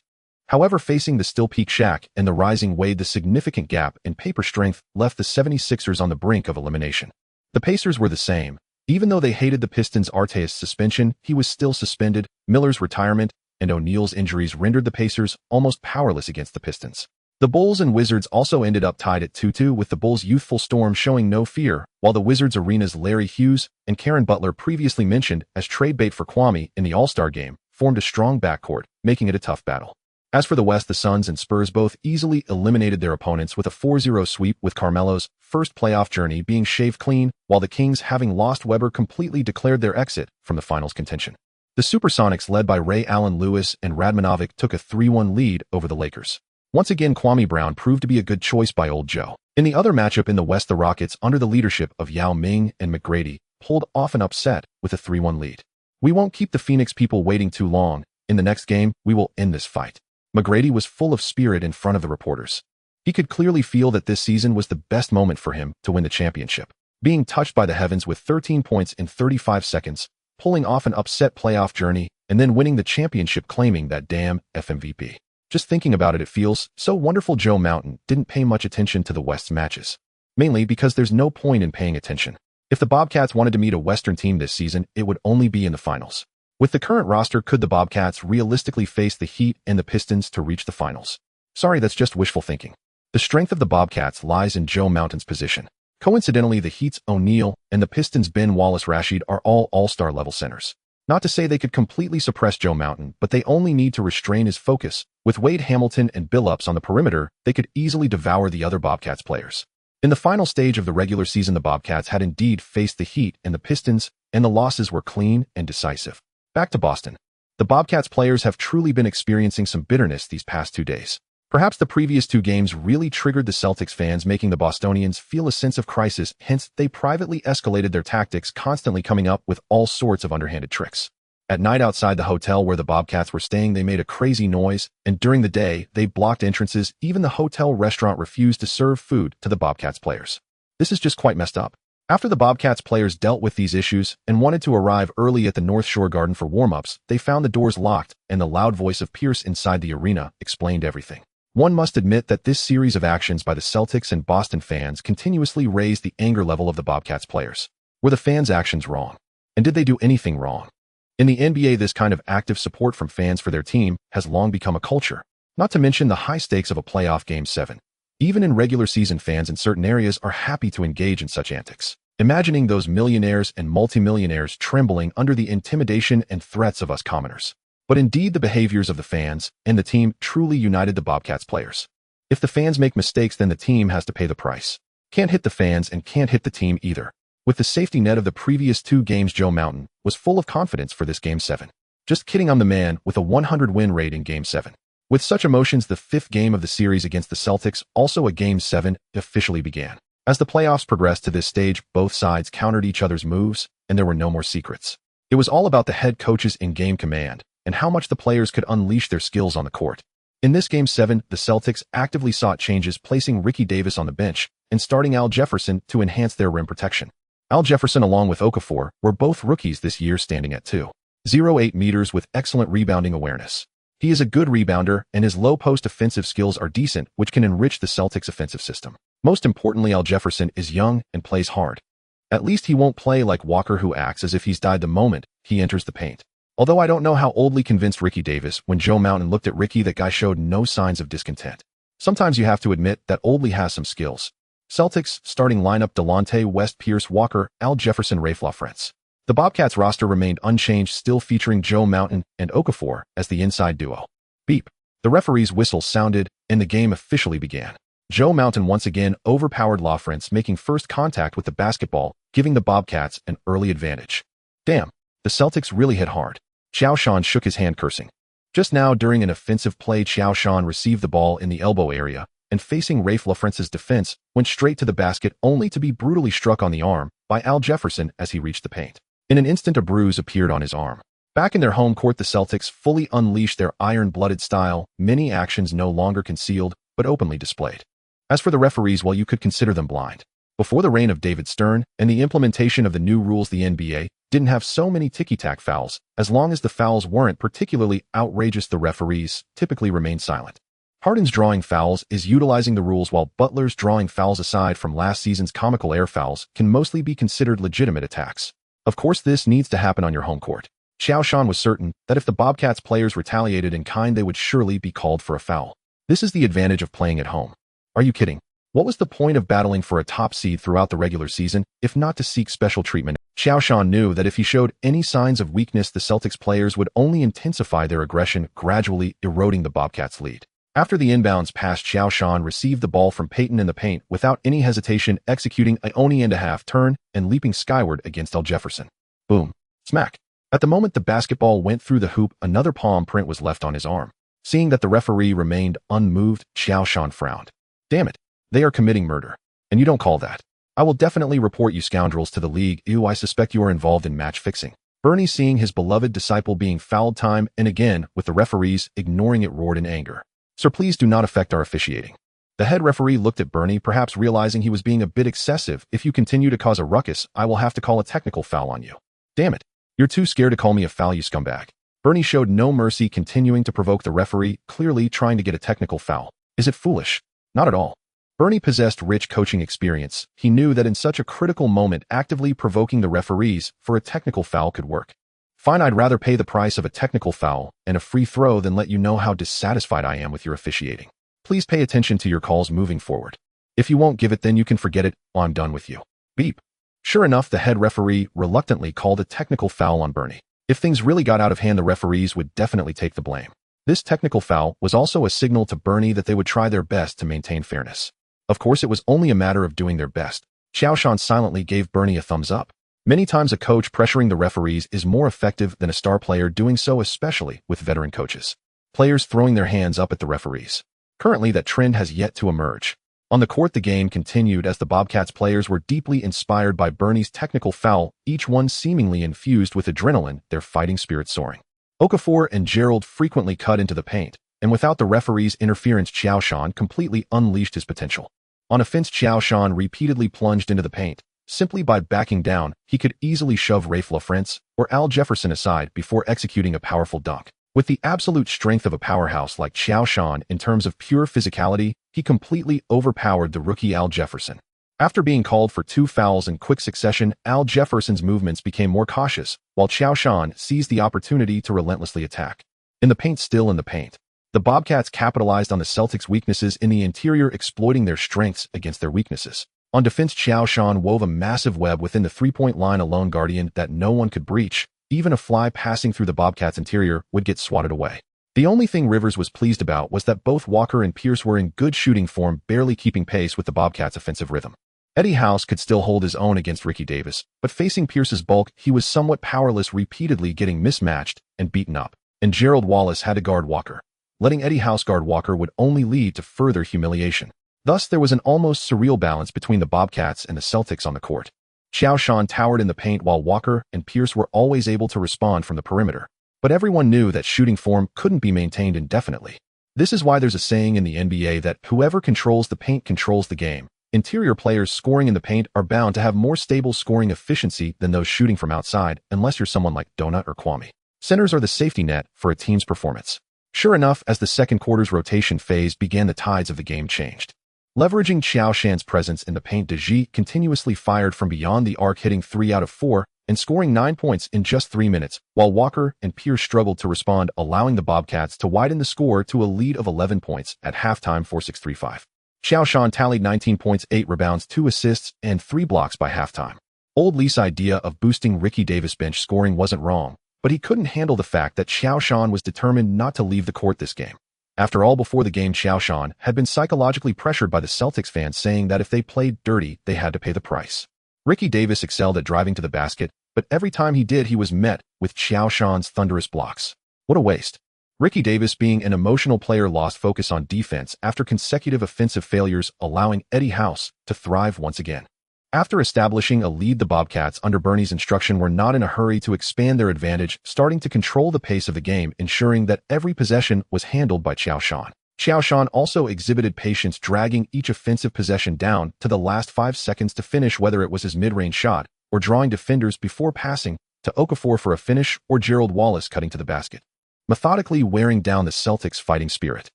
However, facing the still peak Shaq and the rising Wade, the significant gap in paper strength left the 76ers on the brink of elimination. The Pacers were the same. Even though they hated the Pistons' Arteas suspension, he was still suspended, Miller's retirement, and O'Neal's injuries rendered the Pacers almost powerless against the Pistons. The Bulls and Wizards also ended up tied at 2-2, with the Bulls' youthful Storm showing no fear, while the Wizards' arena's Larry Hughes and Karen Butler, previously mentioned as trade bait for Kwame in the All-Star game, formed a strong backcourt, making it a tough battle. As for the West, the Suns and Spurs both easily eliminated their opponents with a 4-0 sweep, with Carmelo's first playoff journey being shaved clean, while the Kings, having lost Webber, completely declared their exit from the finals contention. The Supersonics, led by Ray Allen Lewis and Radmanovic, took a 3-1 lead over the Lakers. Once again, Kwame Brown proved to be a good choice by Old Joe. In the other matchup in the West, the Rockets, under the leadership of Yao Ming and McGrady, pulled off an upset with a 3-1 lead. "We won't keep the Phoenix people waiting too long. In the next game, we will end this fight." McGrady was full of spirit in front of the reporters. He could clearly feel that this season was the best moment for him to win the championship. Being touched by the heavens with 13 points in 35 seconds, pulling off an upset playoff journey, and then winning the championship, claiming that damn FMVP. Just thinking about it, it feels so wonderful. Joe Mountain didn't pay much attention to the West's matches, mainly because there's no point in paying attention. If the Bobcats wanted to meet a Western team this season, it would only be in the finals. With the current roster, could the Bobcats realistically face the Heat and the Pistons to reach the finals? Sorry, that's just wishful thinking. The strength of the Bobcats lies in Joe Mountain's position. Coincidentally, the Heat's O'Neal and the Pistons' Ben Wallace-Rashid are all all-star level centers. Not to say they could completely suppress Joe Mountain, but they only need to restrain his focus. With Wade Hamilton and Billups on the perimeter, they could easily devour the other Bobcats players. In the final stage of the regular season, the Bobcats had indeed faced the Heat and the Pistons, and the losses were clean and decisive. Back to Boston. The Bobcats players have truly been experiencing some bitterness these past 2 days. Perhaps the previous 2 games really triggered the Celtics fans, making the Bostonians feel a sense of crisis. Hence, they privately escalated their tactics, constantly coming up with all sorts of underhanded tricks. At night, outside the hotel where the Bobcats were staying, they made a crazy noise, and during the day, they blocked entrances. Even the hotel restaurant refused to serve food to the Bobcats players. This is just quite messed up. After the Bobcats players dealt with these issues and wanted to arrive early at the North Shore Garden for warm-ups, they found the doors locked, and the loud voice of Pierce inside the arena explained everything. One must admit that this series of actions by the Celtics and Boston fans continuously raised the anger level of the Bobcats players. Were the fans' actions wrong? And did they do anything wrong? In the NBA, this kind of active support from fans for their team has long become a culture, not to mention the high stakes of a playoff Game 7. Even in regular season, fans in certain areas are happy to engage in such antics, imagining those millionaires and multimillionaires trembling under the intimidation and threats of us commoners. But indeed, the behaviors of the fans and the team truly united the Bobcats players. If the fans make mistakes, then the team has to pay the price. Can't hit the fans and can't hit the team either. With the safety net of the previous 2 games, Joe Mountain was full of confidence for this Game 7. Just kidding, I'm the man with a 100 win rate in Game 7. With such emotions, the 5th game of the series against the Celtics, also a Game 7, officially began. As the playoffs progressed to this stage, both sides countered each other's moves, and there were no more secrets. It was all about the head coach's in-game command and how much the players could unleash their skills on the court. In this Game 7, the Celtics actively sought changes, placing Ricky Davis on the bench and starting Al Jefferson to enhance their rim protection. Al Jefferson, along with Okafor, were both rookies this year, standing at 2.08 meters with excellent rebounding awareness. He is a good rebounder, and his low-post offensive skills are decent, which can enrich the Celtics' offensive system. Most importantly, Al Jefferson is young and plays hard. At least he won't play like Walker, who acts as if he's died the moment he enters the paint. Although I don't know how oldly convinced Ricky Davis when Joe Mountain looked at Ricky, that guy showed no signs of discontent. Sometimes you have to admit that Oldley has some skills. Celtics starting lineup: Delonte West, Pierce, Walker, Al Jefferson, Raef LaFrentz. The Bobcats roster remained unchanged, still featuring Joe Mountain and Okafor as the inside duo. Beep. The referee's whistle sounded, and the game officially began. Joe Mountain once again overpowered LaFrentz, making first contact with the basketball, giving the Bobcats an early advantage. Damn, the Celtics really hit hard. Qiao Shan shook his hand, cursing. Just now, during an offensive play, Qiao Shan received the ball in the elbow area, and facing Raef LaFrentz's defense, went straight to the basket, only to be brutally struck on the arm by Al Jefferson as he reached the paint. In an instant, a bruise appeared on his arm. Back in their home court, the Celtics fully unleashed their iron-blooded style, many actions no longer concealed, but openly displayed. As for the referees, well, you could consider them blind. Before the reign of David Stern and the implementation of the new rules, the NBA didn't have so many ticky-tack fouls. As long as the fouls weren't particularly outrageous, the referees typically remained silent. Harden's drawing fouls is utilizing the rules, while Butler's drawing fouls, aside from last season's comical air fouls, can mostly be considered legitimate attacks. Of course, this needs to happen on your home court. Qiao Shan was certain that if the Bobcats players retaliated in kind, they would surely be called for a foul. This is the advantage of playing at home. Are you kidding? What was the point of battling for a top seed throughout the regular season, if not to seek special treatment? Qiao Shan knew that if he showed any signs of weakness, the Celtics players would only intensify their aggression, gradually eroding the Bobcats' lead. After the inbounds pass, Qiao Shan received the ball from Payton in the paint without any hesitation, executing a Oni-and-a-half turn and leaping skyward against Al Jefferson. Boom. Smack. At the moment the basketball went through the hoop, another palm print was left on his arm. Seeing that the referee remained unmoved, Qiao Shan frowned. Damn it. They are committing murder. And you don't call that. I will definitely report you scoundrels to the league. Ew, I suspect you are involved in match fixing. Bernie, seeing his beloved disciple being fouled time and again with the referees ignoring it, roared in anger. Sir, please do not affect our officiating. The head referee looked at Bernie, perhaps realizing he was being a bit excessive. If you continue to cause a ruckus, I will have to call a technical foul on you. Damn it. You're too scared to call me a foul, you scumbag. Bernie showed no mercy, continuing to provoke the referee, clearly trying to get a technical foul. Is it foolish? Not at all. Bernie possessed rich coaching experience. He knew that in such a critical moment, actively provoking the referees for a technical foul could work. Fine, I'd rather pay the price of a technical foul and a free throw than let you know how dissatisfied I am with your officiating. Please pay attention to your calls moving forward. If you won't give it, then you can forget it. I'm done with you. Beep. Sure enough, the head referee reluctantly called a technical foul on Bernie. If things really got out of hand, the referees would definitely take the blame. This technical foul was also a signal to Bernie that they would try their best to maintain fairness. Of course, it was only a matter of doing their best. Qiao Shan silently gave Bernie a thumbs up. Many times a coach pressuring the referees is more effective than a star player doing so, especially with veteran coaches. Players throwing their hands up at the referees. Currently, that trend has yet to emerge. On the court, the game continued as the Bobcats players were deeply inspired by Bernie's technical foul, each one seemingly infused with adrenaline, their fighting spirit soaring. Okafor and Gerald frequently cut into the paint, and without the referee's interference, Qiao Shan completely unleashed his potential. On offense, Qiao Shan repeatedly plunged into the paint. Simply by backing down, he could easily shove Rafe LaFrance or Al Jefferson aside before executing a powerful dunk. With the absolute strength of a powerhouse like Qiao Shan in terms of pure physicality, he completely overpowered the rookie Al Jefferson. After being called for 2 fouls in quick succession, Al Jefferson's movements became more cautious, while Qiao Shan seized the opportunity to relentlessly attack. In the paint, still in the paint. The Bobcats capitalized on the Celtics' weaknesses in the interior, exploiting their strengths against their weaknesses. On defense, Qiao Shan wove a massive web within the three-point line, a lone guardian that no one could breach. Even a fly passing through the Bobcats' interior would get swatted away. The only thing Rivers was pleased about was that both Walker and Pierce were in good shooting form, barely keeping pace with the Bobcats' offensive rhythm. Eddie House could still hold his own against Ricky Davis, but facing Pierce's bulk, he was somewhat powerless, repeatedly getting mismatched and beaten up. And Gerald Wallace had to guard Walker. Letting Eddie House guard Walker would only lead to further humiliation. Thus, there was an almost surreal balance between the Bobcats and the Celtics on the court. Qiao Shan towered in the paint while Walker and Pierce were always able to respond from the perimeter. But everyone knew that shooting form couldn't be maintained indefinitely. This is why there's a saying in the NBA that whoever controls the paint controls the game. Interior players scoring in the paint are bound to have more stable scoring efficiency than those shooting from outside, unless you're someone like Donut or Kwame. Centers are the safety net for a team's performance. Sure enough, as the second quarter's rotation phase began, the tides of the game changed. Leveraging Qiao Shan's presence in the paint, Deji continuously fired from beyond the arc, hitting 3 out of 4 and scoring 9 points in just 3 minutes, while Walker and Pierce struggled to respond, allowing the Bobcats to widen the score to a lead of 11 points at halftime, 4-6-3-5. Qiao Shan tallied 19 points, 8 rebounds, 2 assists, and 3 blocks by halftime. Old Lee's idea of boosting Ricky Davis' bench scoring wasn't wrong, but he couldn't handle the fact that Qiao Shan was determined not to leave the court this game. After all, before the game, Qiao Shan had been psychologically pressured by the Celtics fans, saying that if they played dirty, they had to pay the price. Ricky Davis excelled at driving to the basket, but every time he did, he was met with Qiao Shan's thunderous blocks. What a waste. Ricky Davis, being an emotional player, lost focus on defense after consecutive offensive failures, allowing Eddie House to thrive once again. After establishing a lead, the Bobcats, under Bernie's instruction, were not in a hurry to expand their advantage, starting to control the pace of the game, ensuring that every possession was handled by Qiao Shan. Qiao Shan also exhibited patience, dragging each offensive possession down to the last 5 seconds to finish, whether it was his mid-range shot or drawing defenders before passing to Okafor for a finish or Gerald Wallace cutting to the basket, methodically wearing down the Celtics' fighting spirit.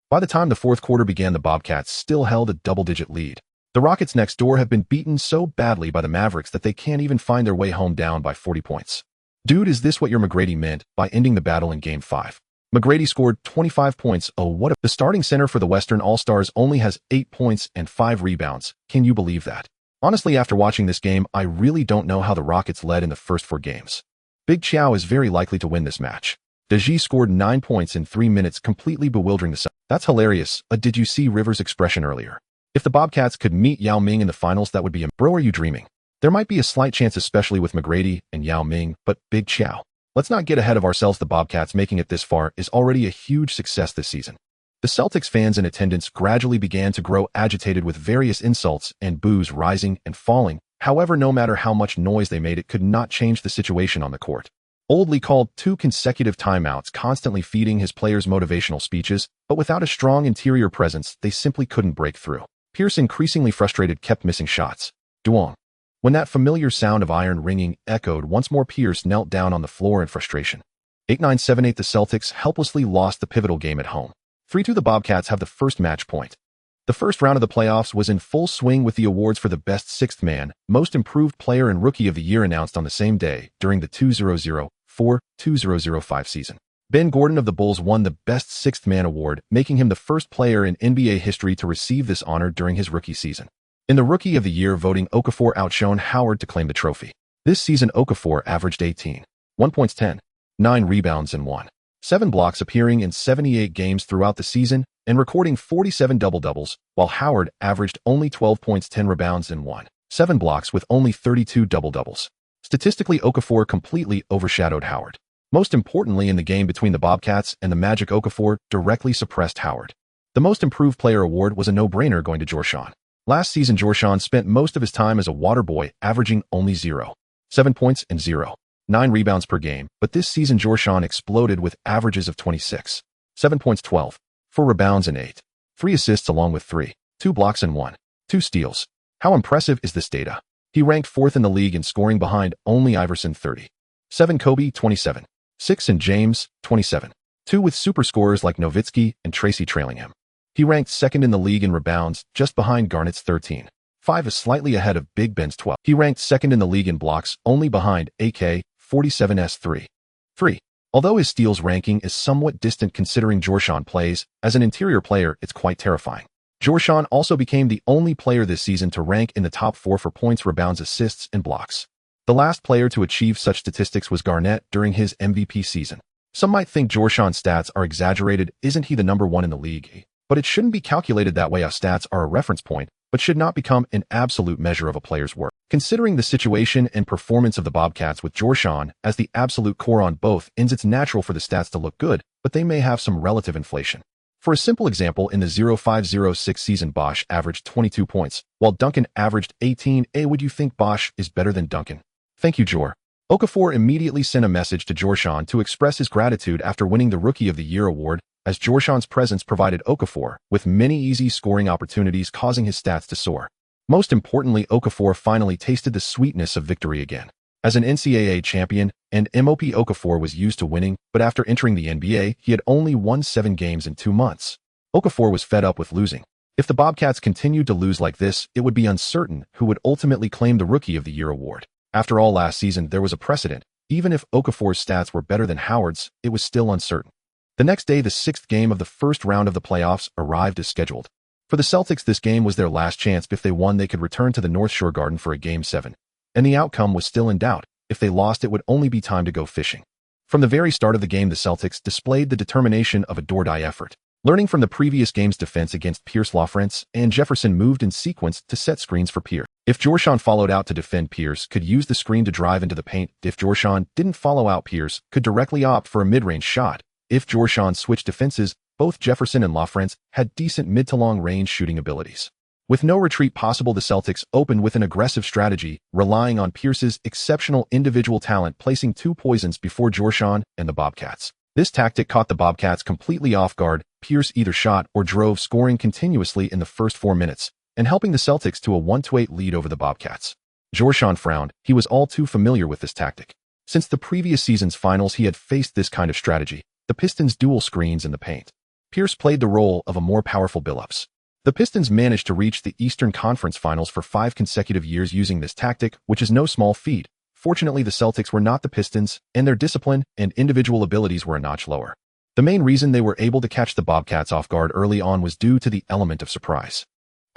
By the time the fourth quarter began, the Bobcats still held a double-digit lead. The Rockets next door have been beaten so badly by the Mavericks that they can't even find their way home, down by 40 points. Dude, is this what your McGrady meant by ending the battle in Game 5? McGrady scored 25 points. Oh, what the starting center for the Western All-Stars only has 8 points and 5 rebounds. Can you believe that? Honestly, after watching this game, I really don't know how the Rockets led in the first 4 games. Big Qiao is very likely to win this match. Deji scored 9 points in 3 minutes, completely bewildering the Sun. That's hilarious. Did you see Rivers' expression earlier? If the Bobcats could meet Yao Ming in the finals, that would be a bro, are you dreaming? There might be a slight chance, especially with McGrady and Yao Ming, but Big Qiao. Let's not get ahead of ourselves. The Bobcats making it this far is already a huge success this season. The Celtics fans in attendance gradually began to grow agitated, with various insults and boos rising and falling. However, no matter how much noise they made, it could not change the situation on the court. Old Lee called 2 consecutive timeouts, constantly feeding his players motivational speeches, but without a strong interior presence, they simply couldn't break through. Pierce, increasingly frustrated, kept missing shots. Duong. When that familiar sound of iron ringing echoed once more, Pierce knelt down on the floor in frustration. 8-9-7-8. The Celtics helplessly lost the pivotal game at home. 3-2. The Bobcats have the first match point. The first round of the playoffs was in full swing, with the awards for the best sixth man, most improved player, and rookie of the year announced on the same day during the 2004-2005 season. Ben Gordon of the Bulls won the Best Sixth Man award, making him the first player in NBA history to receive this honor during his rookie season. In the Rookie of the Year voting, Okafor outshone Howard to claim the trophy. This season, Okafor averaged 1 points, 9 rebounds, and 7 blocks, appearing in 78 games throughout the season and recording 47 double-doubles, while Howard averaged only 12 points, 10 rebounds, and 7 blocks with only 32 double-doubles. Statistically, Okafor completely overshadowed Howard. Most importantly, in the game between the Bobcats and the Magic, Okafor directly suppressed Howard. The Most Improved Player award was a no-brainer, going to Qiao Shan. Last season, Qiao Shan spent most of his time as a water boy, averaging only 7 points and 9 rebounds per game, but this season Qiao Shan exploded with averages of 26, 7 points, 4 rebounds, and 3 assists, along with 2 blocks and 2 steals. How impressive is this data? He ranked 4th in the league in scoring, behind only Iverson 7, Kobe 27, 6, and James 27, 2, with super scorers like Nowitzki and Tracy trailing him. He ranked 2nd in the league in rebounds, just behind Garnett's 13, 5, is slightly ahead of Big Ben's 12. He ranked 2nd in the league in blocks, only behind AK 47's 3. Although his steals ranking is somewhat distant considering Qiao Shan plays as an interior player, it's quite terrifying. Qiao Shan also became the only player this season to rank in the top 4 for points, rebounds, assists, and blocks. The last player to achieve such statistics was Garnett during his MVP season. Some might think Qiao Shan's stats are exaggerated. Isn't he the number 1 in the league? But it shouldn't be calculated that way. Our stats are a reference point, but should not become an absolute measure of a player's work. Considering the situation and performance of the Bobcats with Qiao Shan as the absolute core on both ends, it's natural for the stats to look good, but they may have some relative inflation. For a simple example, in the 05-06 season, Bosh averaged 22 points, while Duncan averaged 18. Would you think Bosh is better than Duncan? Thank you, Jor. Okafor immediately sent a message to Qiao Shan to express his gratitude after winning the Rookie of the Year award, as Qiao Shan's presence provided Okafor with many easy scoring opportunities, causing his stats to soar. Most importantly, Okafor finally tasted the sweetness of victory again. As an NCAA champion, and MOP, Okafor was used to winning, but after entering the NBA, he had only won 7 games in 2 months. Okafor was fed up with losing. If the Bobcats continued to lose like this, it would be uncertain who would ultimately claim the Rookie of the Year award. After all, last season there was a precedent. Even if Okafor's stats were better than Howard's, it was still uncertain. The next day, the 6th game of the first round of the playoffs arrived as scheduled. For the Celtics, this game was their last chance. If they won, they could return to the North Shore Garden for a Game 7. And the outcome was still in doubt. If they lost, it would only be time to go fishing. From the very start of the game, the Celtics displayed the determination of a do-or-die effort. Learning from the previous game's defense against Pierce, Lafrance and Jefferson moved in sequence to set screens for Pierce. If Qiao Shan followed out to defend, Pierce could use the screen to drive into the paint. If Qiao Shan didn't follow out, Pierce could directly opt for a mid-range shot. If Qiao Shan switched defenses, both Jefferson and Lafrance had decent mid to long range shooting abilities. With no retreat possible, the Celtics opened with an aggressive strategy, relying on Pierce's exceptional individual talent, placing 2 poisons before Qiao Shan and the Bobcats. This tactic caught the Bobcats completely off guard. Pierce either shot or drove, scoring continuously in the first 4 minutes, and helping the Celtics to a 1-8 lead over the Bobcats. Qiao Shan frowned. He was all too familiar with this tactic. Since the previous season's finals, he had faced this kind of strategy. The Pistons' dual screens in the paint. Pierce played the role of a more powerful Billups. The Pistons managed to reach the Eastern Conference Finals for 5 consecutive years using this tactic, which is no small feat. Fortunately, the Celtics were not the Pistons, and their discipline and individual abilities were a notch lower. The main reason they were able to catch the Bobcats off guard early on was due to the element of surprise.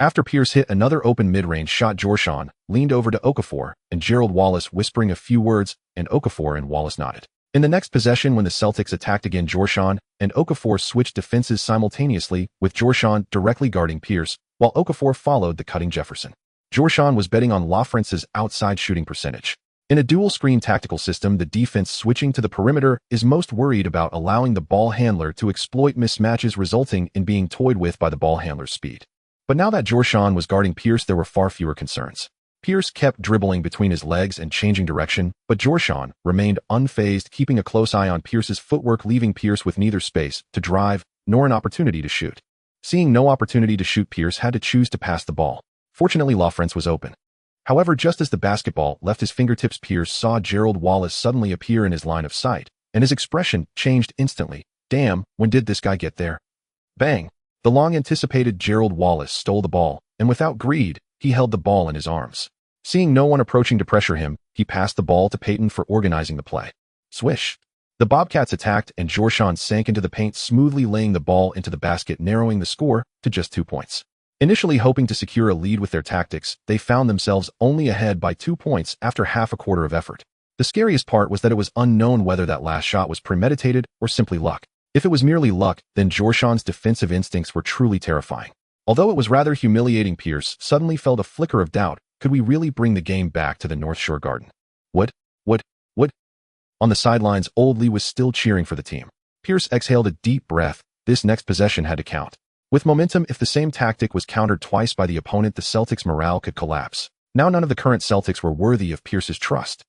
After Pierce hit another open mid-range shot, Qiao Shan leaned over to Okafor and Gerald Wallace, whispering a few words, and Okafor and Wallace nodded. In the next possession, when the Celtics attacked again, Qiao Shan and Okafor switched defenses simultaneously, with Qiao Shan directly guarding Pierce, while Okafor followed the cutting Jefferson. Qiao Shan was betting on LaFrence's outside shooting percentage. In a dual-screen tactical system, the defense switching to the perimeter is most worried about allowing the ball handler to exploit mismatches, resulting in being toyed with by the ball handler's speed. But now that Qiao Shan was guarding Pierce, there were far fewer concerns. Pierce kept dribbling between his legs and changing direction, but Qiao Shan remained unfazed, keeping a close eye on Pierce's footwork, leaving Pierce with neither space to drive nor an opportunity to shoot. Seeing no opportunity to shoot, Pierce had to choose to pass the ball. Fortunately, LaFrence was open. However, just as the basketball left his fingertips, Pierce saw Gerald Wallace suddenly appear in his line of sight, and his expression changed instantly. Damn, when did this guy get there? Bang! The long-anticipated Gerald Wallace stole the ball, and without greed, he held the ball in his arms. Seeing no one approaching to pressure him, he passed the ball to Payton for organizing the play. Swish! The Bobcats attacked, and Qiao Shan sank into the paint, smoothly laying the ball into the basket, narrowing the score to just 2 points. Initially hoping to secure a lead with their tactics, they found themselves only ahead by 2 points after half a quarter of effort. The scariest part was that it was unknown whether that last shot was premeditated or simply luck. If it was merely luck, then Qiao Shan's defensive instincts were truly terrifying. Although it was rather humiliating, Pierce suddenly felt a flicker of doubt. Could we really bring the game back to the North Shore Garden? What? On the sidelines, Old Lee was still cheering for the team. Pierce exhaled a deep breath. This next possession had to count. With momentum, if the same tactic was countered twice by the opponent, the Celtics' morale could collapse. Now none of the current Celtics were worthy of Pierce's trust.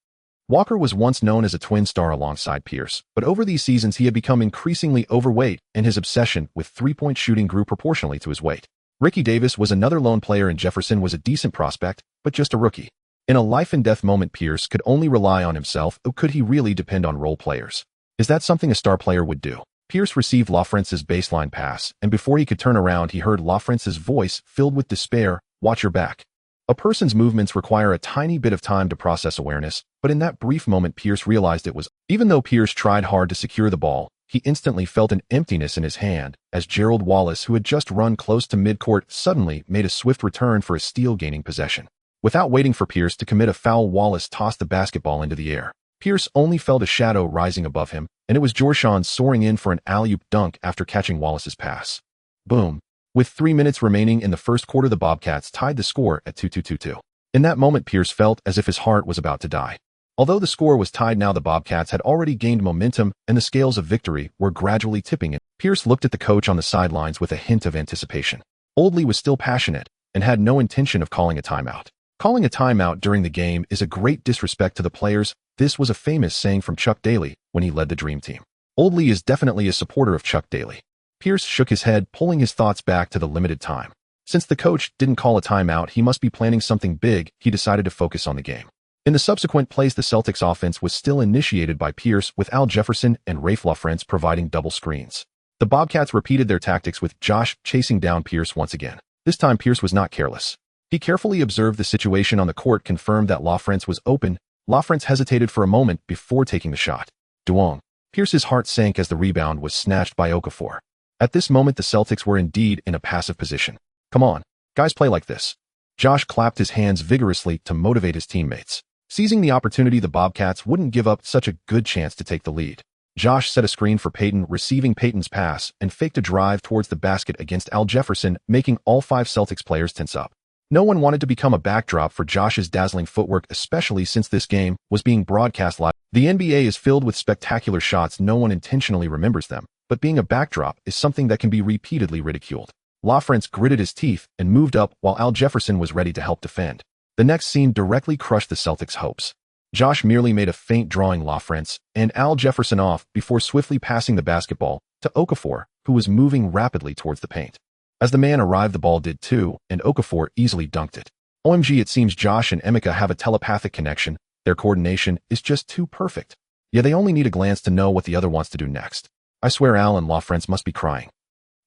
Walker was once known as a twin star alongside Pierce, but over these seasons he had become increasingly overweight, and his obsession with three-point shooting grew proportionally to his weight. Ricky Davis was another lone player, and Jefferson was a decent prospect, but just a rookie. In a life-and-death moment, Pierce could only rely on himself, or could he really depend on role players? Is that something a star player would do? Pierce received LaFrence's baseline pass, and before he could turn around, he heard LaFrence's voice filled with despair, "Watch your back." A person's movements require a tiny bit of time to process awareness, but in that brief moment, Pierce realized it was. Even though Pierce tried hard to secure the ball, he instantly felt an emptiness in his hand, as Gerald Wallace, who had just run close to midcourt, suddenly made a swift return for a steal, gaining possession. Without waiting for Pierce to commit a foul, Wallace tossed the basketball into the air. Pierce only felt a shadow rising above him, and it was Qiao Shan soaring in for an alley-oop dunk after catching Wallace's pass. Boom. With 3 minutes remaining in the first quarter, the Bobcats tied the score at 2-2-2-2. In that moment, Pierce felt as if his heart was about to die. Although the score was tied now, the Bobcats had already gained momentum, and the scales of victory were gradually tipping in. Pierce looked at the coach on the sidelines with a hint of anticipation. Old Lee was still passionate and had no intention of calling a timeout. Calling a timeout during the game is a great disrespect to the players. This was a famous saying from Chuck Daly when he led the Dream Team. Old Lee is definitely a supporter of Chuck Daly. Pierce shook his head, pulling his thoughts back to the limited time. Since the coach didn't call a timeout, he must be planning something big. He decided to focus on the game. In the subsequent plays, the Celtics offense was still initiated by Pierce, with Al Jefferson and Rafe LaFrance providing double screens. The Bobcats repeated their tactics, with Josh chasing down Pierce once again. This time, Pierce was not careless. He carefully observed the situation on the court, confirmed that LaFrance was open. LaFrance hesitated for a moment before taking the shot. Duong. Pierce's heart sank as the rebound was snatched by Okafor. At this moment, the Celtics were indeed in a passive position. Come on, guys, play like this. Josh clapped his hands vigorously to motivate his teammates. Seizing the opportunity, the Bobcats wouldn't give up such a good chance to take the lead. Josh set a screen for Payton, receiving Payton's pass, and faked a drive towards the basket against Al Jefferson, making all 5 Celtics players tense up. No one wanted to become a backdrop for Josh's dazzling footwork, especially since this game was being broadcast live. The NBA is filled with spectacular shots. No one intentionally remembers them, but being a backdrop is something that can be repeatedly ridiculed. LaFrance gritted his teeth and moved up while Al Jefferson was ready to help defend. The next scene directly crushed the Celtics' hopes. Josh merely made a feint, drawing LaFrance and Al Jefferson off before swiftly passing the basketball to Okafor, who was moving rapidly towards the paint. As the man arrived, the ball did too, and Okafor easily dunked it. OMG, it seems Josh and Emeka have a telepathic connection. Their coordination is just too perfect. Yeah, they only need a glance to know what the other wants to do next. I swear Al and LaFrance must be crying.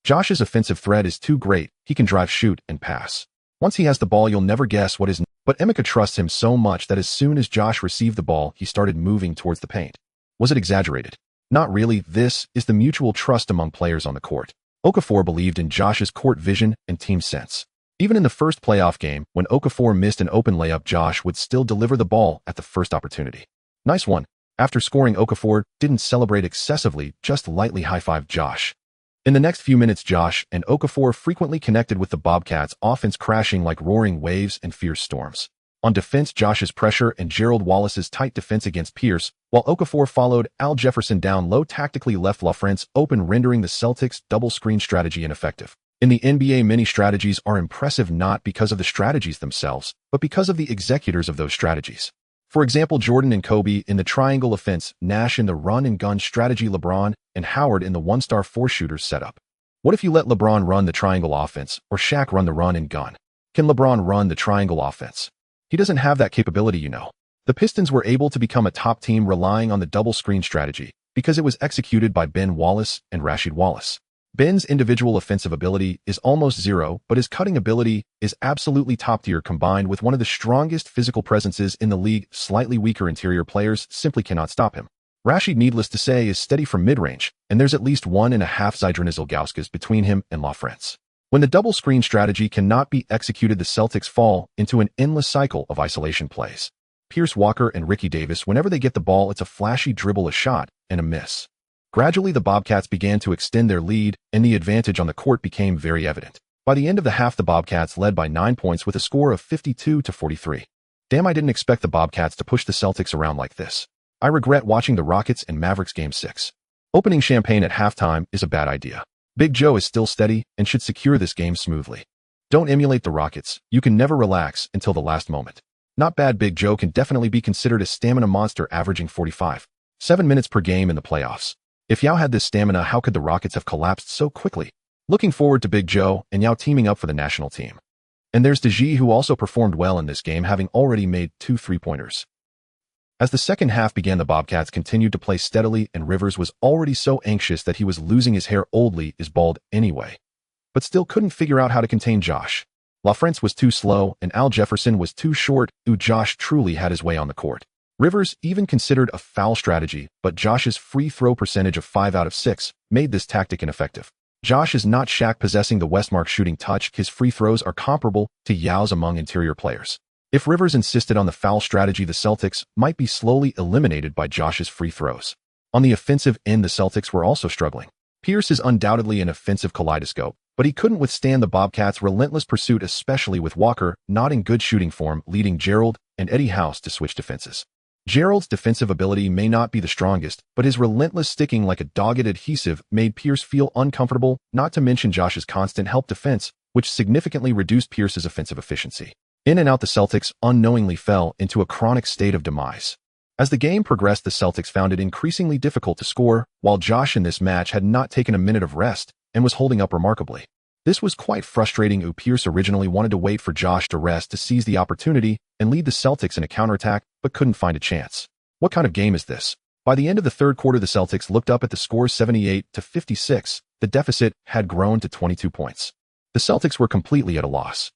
Josh's offensive threat is too great. He can drive, shoot, and pass. Once he has the ball, you'll never guess what his But Emeka trusts him so much that as soon as Josh received the ball, he started moving towards the paint. Was it exaggerated? Not really. This is the mutual trust among players on the court. Okafor believed in Josh's court vision and team sense. Even in the first playoff game, when Okafor missed an open layup, Josh would still deliver the ball at the first opportunity. Nice one. After scoring, Okafor didn't celebrate excessively, just lightly high-fived Josh. In the next few minutes, Josh and Okafor frequently connected with the Bobcats' offense, crashing like roaring waves and fierce storms. On defense, Josh's pressure and Gerald Wallace's tight defense against Pierce, while Okafor followed Al Jefferson down low, tactically left LaFrance open, rendering the Celtics' double-screen strategy ineffective. In the NBA, many strategies are impressive not because of the strategies themselves, but because of the executors of those strategies. For example, Jordan and Kobe in the triangle offense, Nash in the run-and-gun strategy, LeBron and Howard in the one-star four-shooters setup. What if you let LeBron run the triangle offense or Shaq run the run-and-gun? Can LeBron run the triangle offense? He doesn't have that capability, you know. The Pistons were able to become a top team relying on the double-screen strategy because it was executed by Ben Wallace and Rasheed Wallace. Ben's individual offensive ability is almost zero, but his cutting ability is absolutely top tier, combined with one of the strongest physical presences in the league. Slightly weaker interior players simply cannot stop him. Rasheed, needless to say, is steady from mid-range, and there's at least 1.5 Zydrunas Ilgauskas between him and LaFrance. When the double-screen strategy cannot be executed, the Celtics fall into an endless cycle of isolation plays. Pierce, Walker, and Ricky Davis, whenever they get the ball, it's a flashy dribble, a shot, and a miss. Gradually, the Bobcats began to extend their lead, and the advantage on the court became very evident. By the end of the half, the Bobcats led by 9 points with a score of 52-43. Damn, I didn't expect the Bobcats to push the Celtics around like this. I regret watching the Rockets and Mavericks Game 6. Opening champagne at halftime is a bad idea. Big Joe is still steady and should secure this game smoothly. Don't emulate the Rockets. You can never relax until the last moment. Not bad. Big Joe can definitely be considered a stamina monster, averaging 45.7 minutes per game in the playoffs. If Yao had this stamina, how could the Rockets have collapsed so quickly? Looking forward to Big Joe and Yao teaming up for the national team. And there's Deji, who also performed well in this game, having already made 2 3-pointers. As the second half began, the Bobcats continued to play steadily, and Rivers was already so anxious that he was losing his hair. Oldly is bald anyway, but still couldn't figure out how to contain Josh. LaFrance was too slow, and Al Jefferson was too short. Josh truly had his way on the court. Rivers even considered a foul strategy, but Josh's free throw percentage of 5 out of 6 made this tactic ineffective. Josh is not Shaq possessing the Westmark shooting touch. His free throws are comparable to Yao's among interior players. If Rivers insisted on the foul strategy, the Celtics might be slowly eliminated by Josh's free throws. On the offensive end, the Celtics were also struggling. Pierce is undoubtedly an offensive kaleidoscope, but he couldn't withstand the Bobcats' relentless pursuit, especially with Walker not in good shooting form, leading Gerald and Eddie House to switch defenses. Gerald's defensive ability may not be the strongest, but his relentless sticking like a dogged adhesive made Pierce feel uncomfortable, not to mention Josh's constant help defense, which significantly reduced Pierce's offensive efficiency. In and out, the Celtics unknowingly fell into a chronic state of demise. As the game progressed, the Celtics found it increasingly difficult to score, while Josh in this match had not taken a minute of rest and was holding up remarkably. This was quite frustrating. Pierce originally wanted to wait for Josh to rest to seize the opportunity and lead the Celtics in a counterattack, but couldn't find a chance. What kind of game is this? By the end of the third quarter, the Celtics looked up at the score 78-56. The deficit had grown to 22 points. The Celtics were completely at a loss.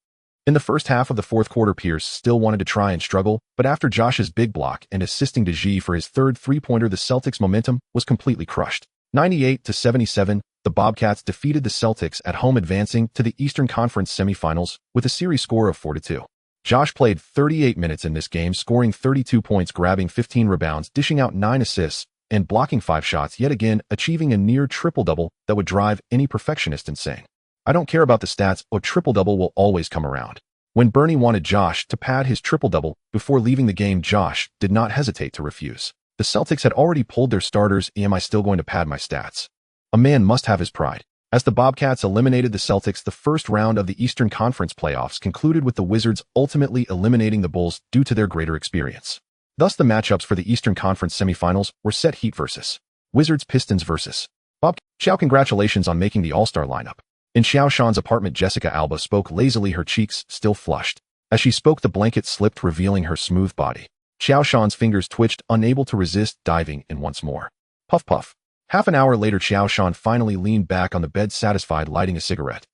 In the first half of the fourth quarter, Pierce still wanted to try and struggle, but after Josh's big block and assisting Deji for his third three-pointer, the Celtics' momentum was completely crushed. 98-77, the Bobcats defeated the Celtics at home, advancing to the Eastern Conference semifinals with a series score of 4-2. Josh played 38 minutes in this game, scoring 32 points, grabbing 15 rebounds, dishing out 9 assists, and blocking 5 shots, yet again achieving a near triple-double that would drive any perfectionist insane. I don't care about the stats, a triple-double will always come around. When Bernie wanted Josh to pad his triple-double before leaving the game, Josh did not hesitate to refuse. The Celtics had already pulled their starters. Am I still going to pad my stats? A man must have his pride. As the Bobcats eliminated the Celtics, the first round of the Eastern Conference playoffs concluded with the Wizards ultimately eliminating the Bulls due to their greater experience. Thus, the matchups for the Eastern Conference semifinals were set: Heat versus Wizards, Pistons versus Bob. Qiao, congratulations on making the All-Star lineup. In Qiao Shan's apartment, Jessica Alba spoke lazily, her cheeks still flushed. As she spoke, the blanket slipped, revealing her smooth body. Qiao Shan's fingers twitched, unable to resist diving in once more. Puff puff. Half an hour later, Qiao Shan finally leaned back on the bed, satisfied, lighting a cigarette.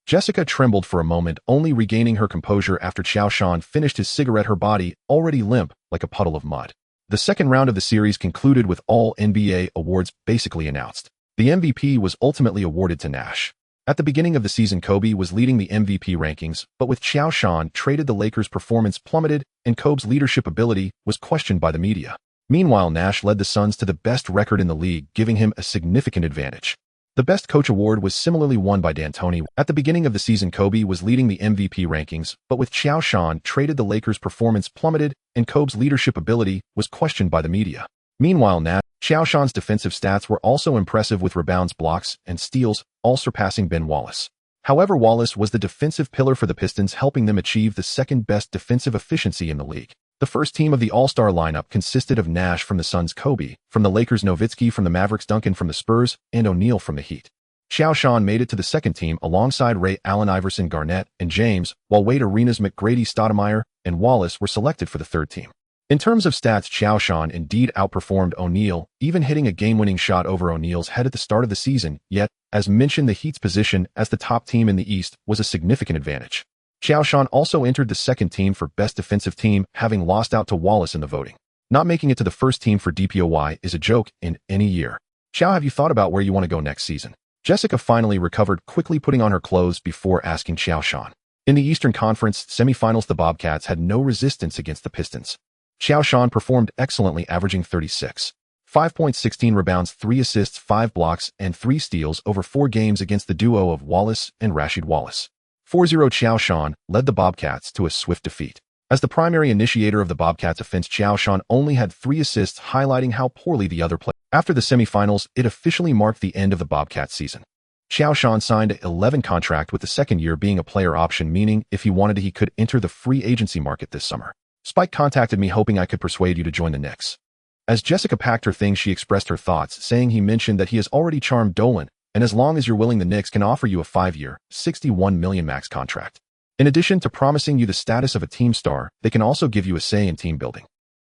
Jessica trembled for a moment, only regaining her composure after Qiao Shan finished his cigarette, her body already limp like a puddle of mud. The second round of the series concluded with all NBA awards basically announced. The MVP was ultimately awarded to Nash. At the beginning of the season, Kobe was leading the MVP rankings, but with Qiao Shan traded, the Lakers' performance plummeted, and Kobe's leadership ability was questioned by the media. Meanwhile, Nash led the Suns to the best record in the league, giving him a significant advantage. The Best Coach award was similarly won by D'Antoni. At the beginning of the season, Kobe was leading the MVP rankings, but with Qiao Shan traded, the Lakers' performance plummeted, and Kobe's leadership ability was questioned by the media. Meanwhile, Qiao Shan's defensive stats were also impressive, with rebounds, blocks, and steals, all surpassing Ben Wallace. However, Wallace was the defensive pillar for the Pistons, helping them achieve the second-best defensive efficiency in the league. The first team of the All-Star lineup consisted of Nash from the Suns, Kobe from the Lakers, Nowitzki from the Mavericks, Duncan from the Spurs, and O'Neal from the Heat. Qiao Shan made it to the second team alongside Ray Allen Iverson, Garnett, and James, while Wade Arenas, McGrady, Stoudemire, and Wallace were selected for the third team. In terms of stats, Qiao Shan indeed outperformed O'Neal, even hitting a game-winning shot over O'Neal's head at the start of the season, yet, as mentioned, the Heat's position as the top team in the East was a significant advantage. Qiao Shan also entered the second team for Best Defensive Team, having lost out to Wallace in the voting. Not making it to the first team for DPOY is a joke in any year. Qiao, have you thought about where you want to go next season? Jessica finally recovered, quickly putting on her clothes before asking Qiao Shan. In the Eastern Conference semifinals, the Bobcats had no resistance against the Pistons. Qiao Shan performed excellently, averaging 36, 5.16 rebounds, 3 assists, 5 blocks, and 3 steals over 4 games against the duo of Wallace and Rasheed Wallace. 4-0 Qiao Shan led the Bobcats to a swift defeat. As the primary initiator of the Bobcats' offense, Qiao Shan only had 3 assists, highlighting how poorly the other played. After the semifinals, it officially marked the end of the Bobcats season. Qiao Shan signed an 11 contract, with the second year being a player option, meaning if he wanted, he could enter the free agency market this summer. Spike contacted me hoping I could persuade you to join the Knicks. As Jessica packed her things, she expressed her thoughts, saying he mentioned that he has already charmed Dolan, and as long as you're willing, the Knicks can offer you a 5-year, $61 million max contract. In addition to promising you the status of a team star, they can also give you a say in team building.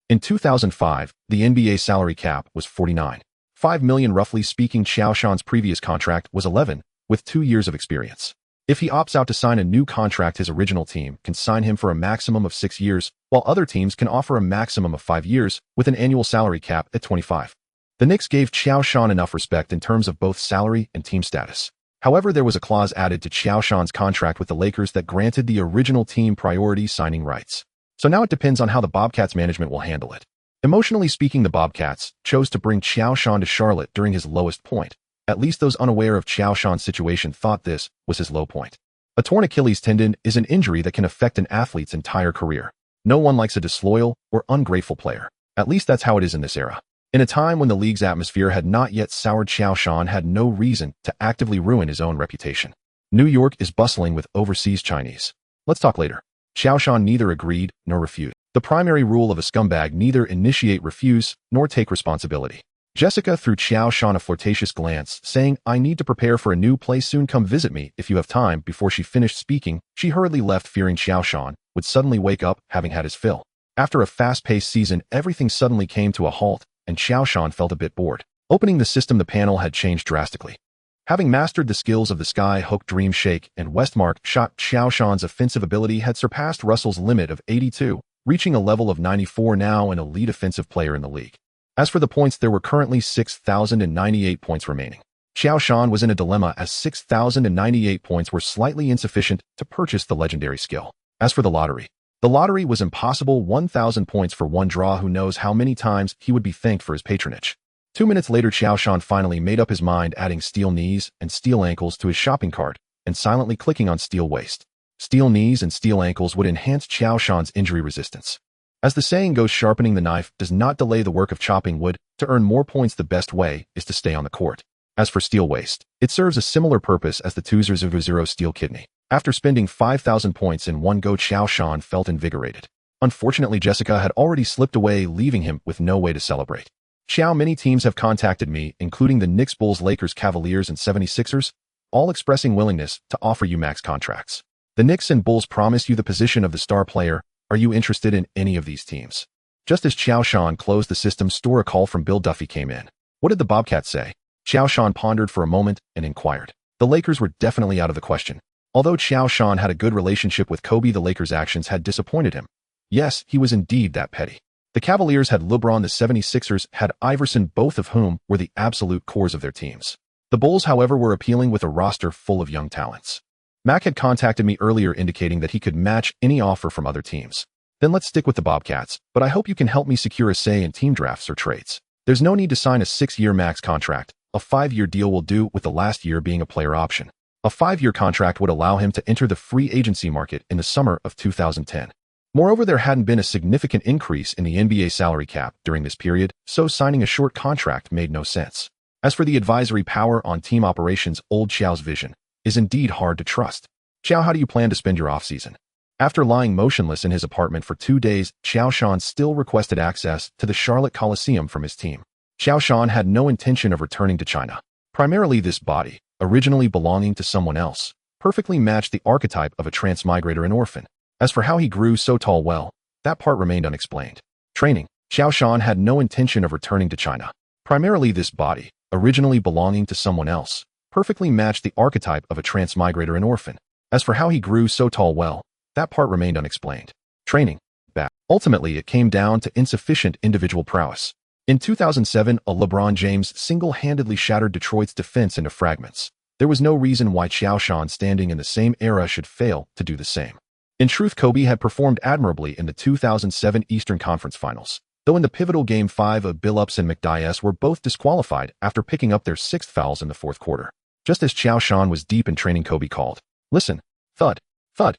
In 2005, the NBA salary cap was $49.5 million. Roughly speaking, Qiao Shan's previous contract was 11, with 2 years of experience. If he opts out to sign a new contract, his original team can sign him for a maximum of 6 years, while other teams can offer a maximum of 5 years, with an annual salary cap at 25. The Knicks gave Qiao Shan enough respect in terms of both salary and team status. However, there was a clause added to Qiao Shan's contract with the Lakers that granted the original team priority signing rights. So now it depends on how the Bobcats management will handle it. Emotionally speaking, the Bobcats chose to bring Qiao Shan to Charlotte during his lowest point. At least those unaware of Qiao Shan's situation thought this was his low point. A torn Achilles tendon is an injury that can affect an athlete's entire career. No one likes a disloyal or ungrateful player. At least that's how it is in this era. In a time when the league's atmosphere had not yet soured, Qiao Shan had no reason to actively ruin his own reputation. New York is bustling with overseas Chinese. Let's talk later. Qiao Shan neither agreed nor refused. The primary rule of a scumbag: neither initiate, refuse, nor take responsibility. Jessica threw Qiao Shan a flirtatious glance, saying, "I need to prepare for a new place soon. Come visit me if you have time." Before she finished speaking, she hurriedly left, fearing Qiao Shan would suddenly wake up, having had his fill. After a fast-paced season, everything suddenly came to a halt, and Qiao Shan felt a bit bored. Opening the system, the panel had changed drastically. Having mastered the skills of the Sky Hook, Dream Shake, and Westmark shot, Qiao Shan's offensive ability had surpassed Russell's limit of 82, reaching a level of 94, now an elite offensive player in the league. As for the points, there were currently 6,098 points remaining. Qiao Shan was in a dilemma, as 6,098 points were slightly insufficient to purchase the legendary skill. As for the lottery was impossible. 1,000 points for one draw. Who knows how many times he would be thanked for his patronage. 2 minutes later, Qiao Shan finally made up his mind, adding steel knees and steel ankles to his shopping cart and silently clicking on steel waist. Steel knees and steel ankles would enhance Qiao Shan's injury resistance. As the saying goes, sharpening the knife does not delay the work of chopping wood. To earn more points, the best way is to stay on the court. As for steel waist, it serves a similar purpose as the 200 steel kidney. After spending 5,000 points in one go, Qiao Shan felt invigorated. Unfortunately, Jessica had already slipped away, leaving him with no way to celebrate. "Qiao, many teams have contacted me, including the Knicks, Bulls, Lakers, Cavaliers, and 76ers, all expressing willingness to offer you max contracts. The Knicks and Bulls promise you the position of the star player. Are you interested in any of these teams?" Just as Qiao Shan closed the system store, a call from Bill Duffy came in. What did the Bobcats say? Qiao Shan pondered for a moment and inquired. The Lakers were definitely out of the question. Although Qiao Shan had a good relationship with Kobe, the Lakers' actions had disappointed him. Yes, he was indeed that petty. The Cavaliers had LeBron, the 76ers had Iverson, both of whom were the absolute cores of their teams. The Bulls, however, were appealing with a roster full of young talents. Mac had contacted me earlier indicating that he could match any offer from other teams. Then let's stick with the Bobcats, but I hope you can help me secure a say in team drafts or trades. There's no need to sign a 6-year max contract. A 5-year deal will do, with the last year being a player option. A 5-year contract would allow him to enter the free agency market in the summer of 2010. Moreover, there hadn't been a significant increase in the NBA salary cap during this period, so signing a short contract made no sense. As for the advisory power on team operations, old Qiao's vision is indeed hard to trust. Qiao, how do you plan to spend your off-season? After lying motionless in his apartment for 2 days, Qiao Shan still requested access to the Charlotte Coliseum from his team. Qiao Shan had no intention of returning to China. Primarily, this body, originally belonging to someone else, perfectly matched the archetype of a transmigrator and orphan. As for how he grew so tall, well, that part remained unexplained. Training. Qiao Shan had no intention of returning to China. Primarily, this body, originally belonging to someone else, perfectly matched the archetype of a transmigrator and orphan. As for how he grew so tall, well, that part remained unexplained. Training. Back. Ultimately, it came down to insufficient individual prowess. In 2007, a LeBron James single-handedly shattered Detroit's defense into fragments. There was no reason why Qiao Shan, standing in the same era, should fail to do the same. In truth, Kobe had performed admirably in the 2007 Eastern Conference Finals, though in the pivotal Game 5 of Billups and McDyess were both disqualified after picking up their 6th fouls in the 4th quarter. Just as Qiao Shan was deep in training, Kobe called, "Listen." Thud. Thud.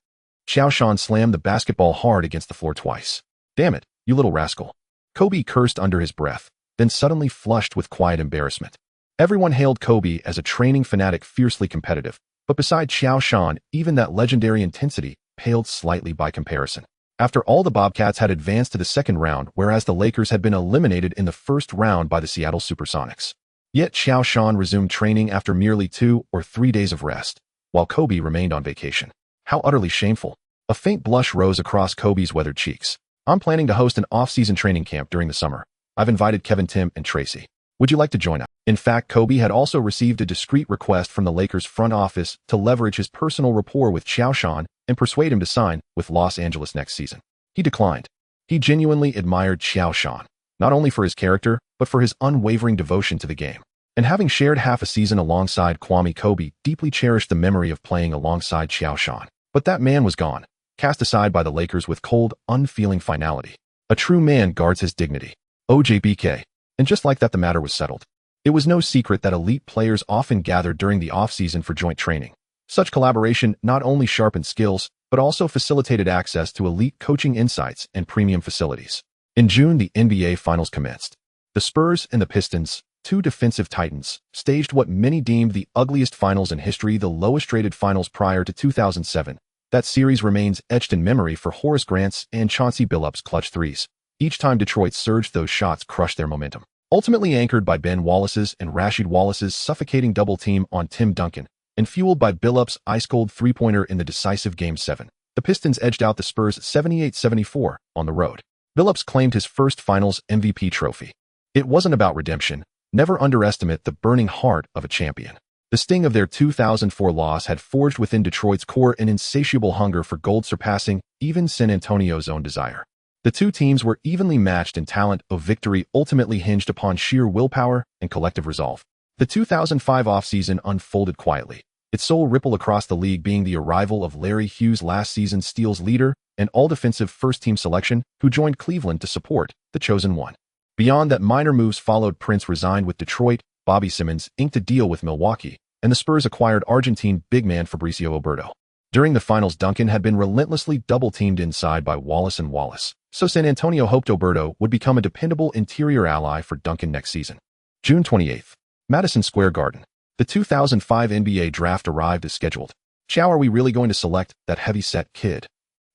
Qiao Shan slammed the basketball hard against the floor twice. "Damn it, you little rascal." Kobe cursed under his breath, then suddenly flushed with quiet embarrassment. Everyone hailed Kobe as a training fanatic, fiercely competitive, but beside Qiao Shan, even that legendary intensity paled slightly by comparison. After all, the Bobcats had advanced to the second round, whereas the Lakers had been eliminated in the first round by the Seattle Supersonics. Yet Qiao Shan resumed training after merely 2 or 3 days of rest, while Kobe remained on vacation. How utterly shameful. A faint blush rose across Kobe's weathered cheeks. "I'm planning to host an off-season training camp during the summer. I've invited Kevin, Tim, and Tracy. Would you like to join us?" In fact, Kobe had also received a discreet request from the Lakers front office to leverage his personal rapport with Qiao Shan and persuade him to sign with Los Angeles next season. He declined. He genuinely admired Qiao Shan, not only for his character, but for his unwavering devotion to the game. And having shared half a season alongside Kwame, Kobe deeply cherished the memory of playing alongside Qiao Shan. But that man was gone, cast aside by the Lakers with cold, unfeeling finality. A true man guards his dignity. OJBK. And just like that, the matter was settled. It was no secret that elite players often gathered during the off-season for joint training. Such collaboration not only sharpened skills, but also facilitated access to elite coaching insights and premium facilities. In June, the NBA Finals commenced. The Spurs and the Pistons, two defensive titans, staged what many deemed the ugliest finals in history, the lowest-rated finals prior to 2007. That series remains etched in memory for Horace Grant's and Chauncey Billups' clutch threes. Each time Detroit surged, those shots crushed their momentum. Ultimately anchored by Ben Wallace's and Rasheed Wallace's suffocating double-team on Tim Duncan, and fueled by Billups' ice-cold three-pointer in the decisive Game 7, the Pistons edged out the Spurs 78-74 on the road. Billups claimed his first Finals MVP trophy. It wasn't about redemption. Never underestimate the burning heart of a champion. The sting of their 2004 loss had forged within Detroit's core an insatiable hunger for gold, surpassing even San Antonio's own desire. The two teams were evenly matched in talent, though victory ultimately hinged upon sheer willpower and collective resolve. The 2005 offseason unfolded quietly, its sole ripple across the league being the arrival of Larry Hughes, last season's Steel's leader and all-defensive first-team selection, who joined Cleveland to support the chosen one. Beyond that, minor moves followed. Prince resigned with Detroit, Bobby Simmons inked a deal with Milwaukee, and the Spurs acquired Argentine big man Fabricio Oberto. During the finals, Duncan had been relentlessly double-teamed inside by Wallace and Wallace, so San Antonio hoped Oberto would become a dependable interior ally for Duncan next season. June 28th. Madison Square Garden. The 2005 NBA draft arrived as scheduled. Qiao, are we really going to select that heavy-set kid?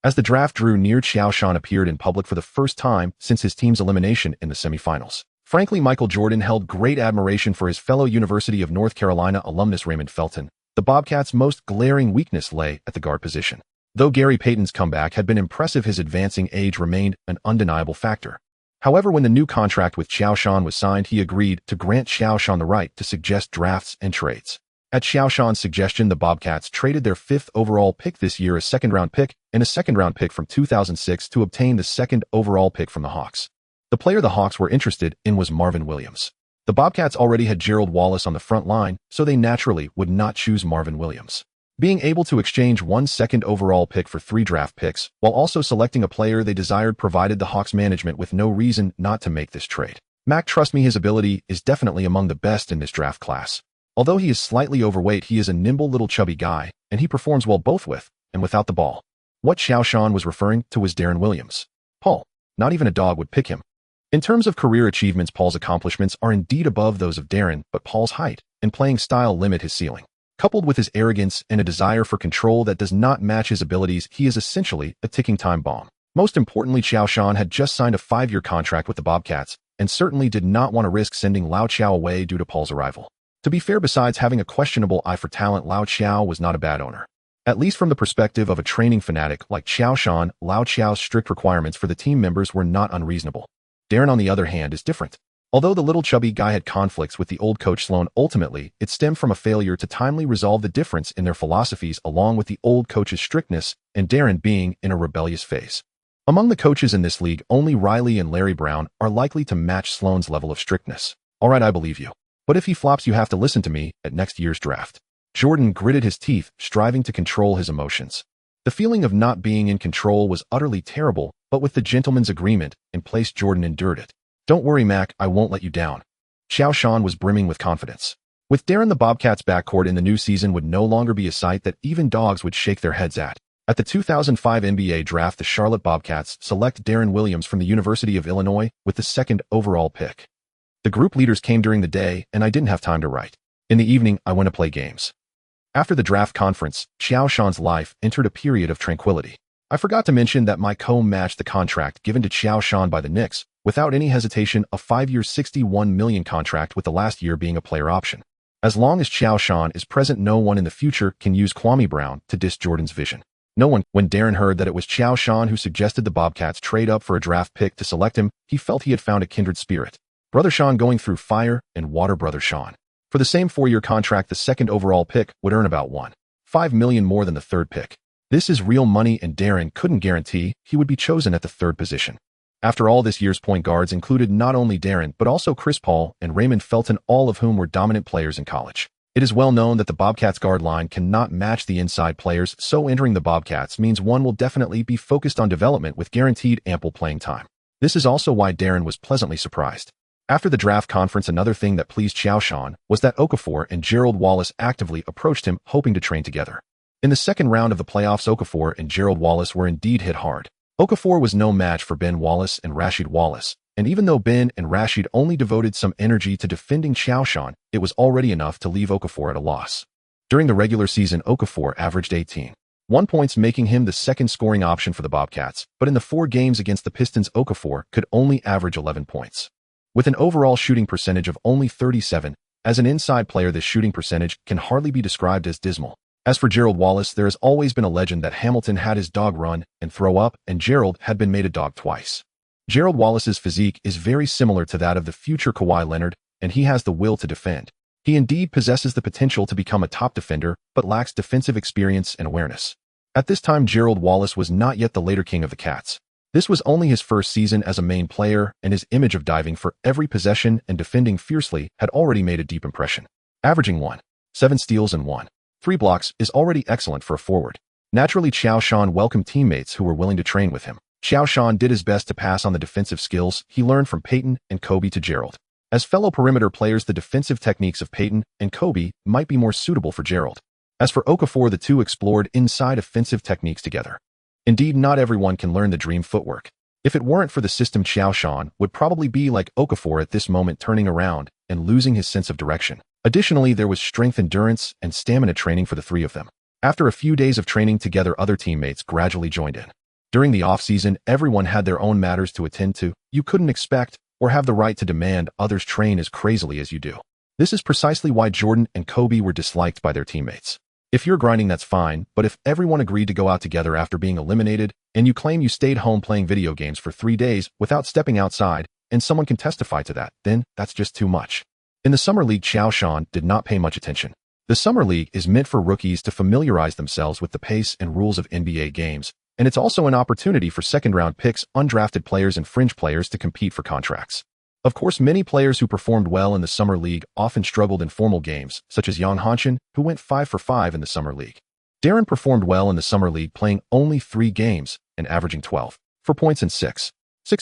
As the draft drew near, Qiao Shan appeared in public for the first time since his team's elimination in the semifinals. Frankly, Michael Jordan held great admiration for his fellow University of North Carolina alumnus Raymond Felton. The Bobcats' most glaring weakness lay at the guard position. Though Gary Payton's comeback had been impressive, his advancing age remained an undeniable factor. However, when the new contract with Qiao Shan was signed, he agreed to grant Qiao Shan the right to suggest drafts and trades. At Qiao Shan's suggestion, the Bobcats traded their 5th overall pick this year, a second-round pick, and a second-round pick from 2006 to obtain the 2nd overall pick from the Hawks. The player the Hawks were interested in was Marvin Williams. The Bobcats already had Gerald Wallace on the front line, so they naturally would not choose Marvin Williams. Being able to exchange 1 second overall pick for 3 draft picks, while also selecting a player they desired, provided the Hawks management with no reason not to make this trade. Mac, trust me, his ability is definitely among the best in this draft class. Although he is slightly overweight, he is a nimble little chubby guy, and he performs well both with and without the ball. What Qiao Shan was referring to was Darren Williams. Paul, not even a dog would pick him. In terms of career achievements, Paul's accomplishments are indeed above those of Darren, but Paul's height and playing style limit his ceiling. Coupled with his arrogance and a desire for control that does not match his abilities, he is essentially a ticking time bomb. Most importantly, Qiao Shan had just signed a 5-year contract with the Bobcats and certainly did not want to risk sending Lao Qiao away due to Paul's arrival. To be fair, besides having a questionable eye for talent, Lao Qiao was not a bad owner. At least from the perspective of a training fanatic like Qiao Shan, Lao Qiao's strict requirements for the team members were not unreasonable. Darren, on the other hand, is different. Although the little chubby guy had conflicts with the old coach Sloan, ultimately, it stemmed from a failure to timely resolve the difference in their philosophies, along with the old coach's strictness and Darren being in a rebellious phase. Among the coaches in this league, only Riley and Larry Brown are likely to match Sloan's level of strictness. All right, I believe you. But if he flops, you have to listen to me at next year's draft. Jordan gritted his teeth, striving to control his emotions. The feeling of not being in control was utterly terrible, but with the gentleman's agreement in place, Jordan endured it. Don't worry, Mac, I won't let you down. Qiao Shan was brimming with confidence. With Darren, the Bobcats' backcourt in the new season would no longer be a sight that even dogs would shake their heads at. At the 2005 NBA draft, the Charlotte Bobcats select Darren Williams from the University of Illinois with the 2nd overall pick. The group leaders came during the day, and I didn't have time to write. In the evening, I went to play games. After the draft conference, Qiao Shan's life entered a period of tranquility. I forgot to mention that my co-matched the contract given to Qiao Shan by the Knicks, without any hesitation, a 5-year $61 million contract, with the last year being a player option. As long as Qiao Shan is present, no one in the future can use Kwame Brown to diss Jordan's vision. No one. When Darren heard that it was Qiao Shan who suggested the Bobcats trade up for a draft pick to select him, he felt he had found a kindred spirit. Brother Shan going through fire and water. Brother Shan. For the same 4-year contract, the 2nd overall pick would earn about $1.5 million more than the 3rd pick. This is real money, and Darren couldn't guarantee he would be chosen at the 3rd position. After all, this year's point guards included not only Darren but also Chris Paul and Raymond Felton, all of whom were dominant players in college. It is well known that the Bobcats' guard line cannot match the inside players, so entering the Bobcats means one will definitely be focused on development with guaranteed ample playing time. This is also why Darren was pleasantly surprised. After the draft conference, another thing that pleased Qiao Shan was that Okafor and Gerald Wallace actively approached him, hoping to train together. In the 2nd round of the playoffs, Okafor and Gerald Wallace were indeed hit hard. Okafor was no match for Ben Wallace and Rasheed Wallace, and even though Ben and Rasheed only devoted some energy to defending Qiao Shan, it was already enough to leave Okafor at a loss. During the regular season, Okafor averaged 18.1 points, making him the 2nd scoring option for the Bobcats, but in the 4 games against the Pistons, Okafor could only average 11 points. With an overall shooting percentage of only 37, as an inside player, this shooting percentage can hardly be described as dismal. As for Gerald Wallace, there has always been a legend that Hamilton had his dog run and throw up, and Gerald had been made a dog twice. Gerald Wallace's physique is very similar to that of the future Kawhi Leonard, and he has the will to defend. He indeed possesses the potential to become a top defender, but lacks defensive experience and awareness. At this time, Gerald Wallace was not yet the later king of the Cats. This was only his 1st season as a main player, and his image of diving for every possession and defending fiercely had already made a deep impression. Averaging 1.7 steals and 1.3 blocks is already excellent for a forward. Naturally, Qiao Shan welcomed teammates who were willing to train with him. Qiao Shan did his best to pass on the defensive skills he learned from Peyton and Kobe to Gerald. As fellow perimeter players, the defensive techniques of Peyton and Kobe might be more suitable for Gerald. As for Okafor, the two explored inside offensive techniques together. Indeed, not everyone can learn the dream footwork. If it weren't for the system, Qiao Shan would probably be like Okafor at this moment, turning around and losing his sense of direction. Additionally, there was strength, endurance, and stamina training for the 3 of them. After a few days of training together, other teammates gradually joined in. During the off-season, everyone had their own matters to attend to. You couldn't expect or have the right to demand others train as crazily as you do. This is precisely why Jordan and Kobe were disliked by their teammates. If you're grinding, that's fine, but if everyone agreed to go out together after being eliminated, and you claim you stayed home playing video games for 3 days without stepping outside, and someone can testify to that, then that's just too much. In the Summer League, Qiao Shan did not pay much attention. The Summer League is meant for rookies to familiarize themselves with the pace and rules of NBA games, and it's also an opportunity for second-round picks, undrafted players, and fringe players to compete for contracts. Of course, many players who performed well in the Summer League often struggled in formal games, such as Yao Ming, who went 5 for 5 in the Summer League. Darren performed well in the Summer League, playing only 3 games and averaging 12 points and 6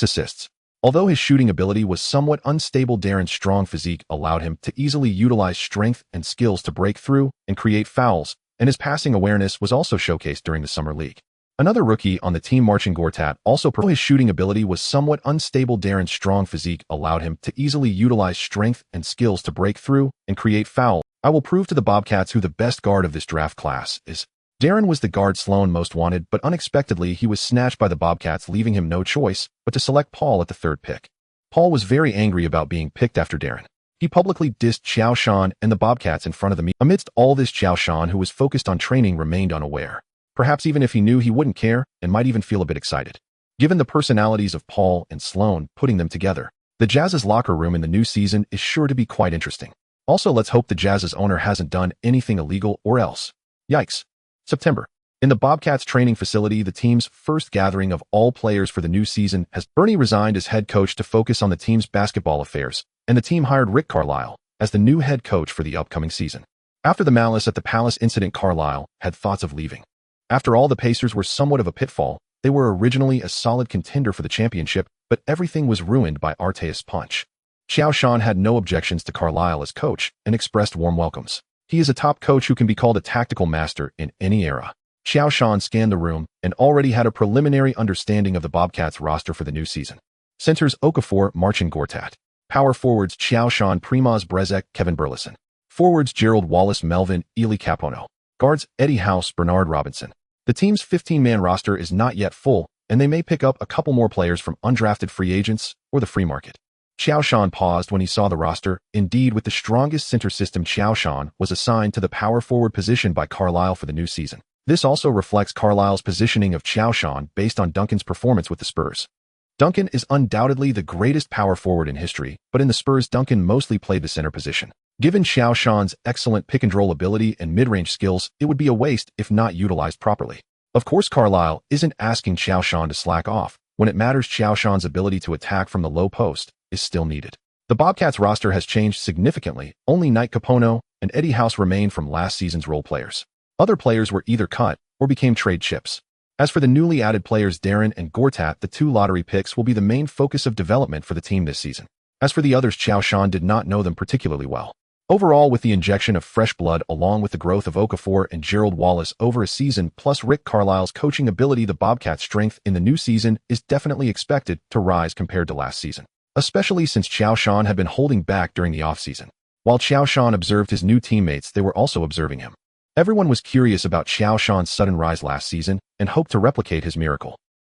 assists. Although his shooting ability was somewhat unstable, Darren's strong physique allowed him to easily utilize strength and skills to break through and create fouls, and his passing awareness was also showcased during the Summer League. Another rookie on the team, Marcin Gortat, also proved his shooting ability was somewhat unstable. Darren's strong physique allowed him to easily utilize strength and skills to break through and create fouls. I will prove to the Bobcats who the best guard of this draft class is. Darren was the guard Sloan most wanted, but unexpectedly he was snatched by the Bobcats, leaving him no choice but to select Paul at the 3rd pick. Paul was very angry about being picked after Darren. He publicly dissed Qiao Shan and the Bobcats in front of the media. Amidst all this, Qiao Shan, who was focused on training, remained unaware. Perhaps even if he knew, he wouldn't care and might even feel a bit excited. Given the personalities of Paul and Sloan, putting them together, the Jazz's locker room in the new season is sure to be quite interesting. Also, let's hope the Jazz's owner hasn't done anything illegal or else. Yikes. September. In the Bobcats training facility, the team's first gathering of all players for the new season has Bernie resigned as head coach to focus on the team's basketball affairs, and the team hired Rick Carlisle as the new head coach for the upcoming season. After the Malice at the Palace incident, Carlisle had thoughts of leaving. After all, the Pacers were somewhat of a pitfall. They were originally a solid contender for the championship, but everything was ruined by Arteis' punch. Qiao Shan had no objections to Carlisle as coach and expressed warm welcomes. He is a top coach who can be called a tactical master in any era. Qiao Shan scanned the room and already had a preliminary understanding of the Bobcats roster for the new season. Centers Okafor, Marcin Gortat. Power forwards Qiao Shan, Primoz Brezek, Kevin Burleson. Forwards Gerald Wallace, Melvin, Ely Capono. Guards Eddie House, Bernard Robinson. The team's 15-man roster is not yet full, and they may pick up a couple more players from undrafted free agents or the free market. Qiao Shan paused when he saw the roster. Indeed, with the strongest center system, Qiao Shan was assigned to the power forward position by Carlisle for the new season. This also reflects Carlisle's positioning of Qiao Shan based on Duncan's performance with the Spurs. Duncan is undoubtedly the greatest power forward in history, but in the Spurs, Duncan mostly played the center position. Given Qiao Shan's excellent pick-and-roll ability and mid-range skills, it would be a waste if not utilized properly. Of course, Carlisle isn't asking Qiao Shan to slack off. When it matters, Qiao Shan's ability to attack from the low post is still needed. The Bobcats roster has changed significantly. Only Knight Capono and Eddie House remain from last season's role players. Other players were either cut or became trade chips. As for the newly added players Darren and Gortat, the 2 lottery picks will be the main focus of development for the team this season. As for the others, Qiao Shan did not know them particularly well. Overall, with the injection of fresh blood along with the growth of Okafor and Gerald Wallace over a season plus Rick Carlisle's coaching ability, the Bobcats' strength in the new season is definitely expected to rise compared to last season, especially since Qiao Shan had been holding back during the offseason. While Qiao Shan observed his new teammates, they were also observing him. Everyone was curious about Qiao Shan's sudden rise last season and hoped to replicate his miracle.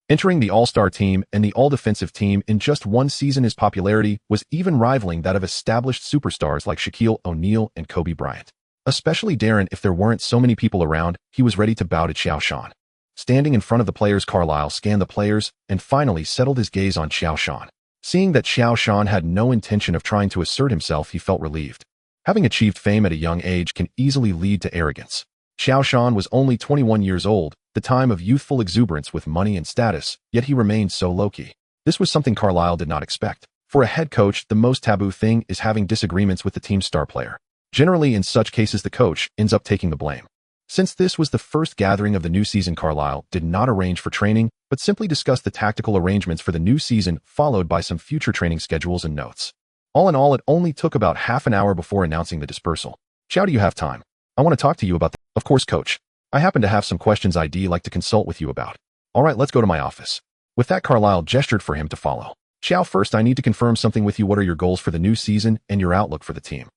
Entering the All-Star team and the All-Defensive team in just one season, his popularity was even rivaling that of established superstars like Shaquille O'Neal and Kobe Bryant. Especially Darren. If there weren't so many people around, he was ready to bow to Qiao Shan. Standing in front of the players, Carlisle scanned the players and finally settled his gaze on Qiao Shan. Seeing that Qiao Shan had no intention of trying to assert himself, he felt relieved. Having achieved fame at a young age can easily lead to arrogance. Qiao Shan was only 21 years old, the time of youthful exuberance with money and status, yet he remained so low-key. This was something Carlisle did not expect. For a head coach, the most taboo thing is having disagreements with the team's star player. Generally, in such cases, the coach ends up taking the blame. Since this was the first gathering of the new season, Carlisle did not arrange for training, but simply discussed the tactical arrangements for the new season, followed by some future training schedules and notes. All in all, it only took about half an hour before announcing the dispersal. Qiao, do you have time? I want to talk to you about that. Of course, coach. I happen to have some questions I'd like to consult with you about. All right, let's go to my office. With that, Carlisle gestured for him to follow. Qiao, first I need to confirm something with you. What are your goals for the new season and your outlook for the team?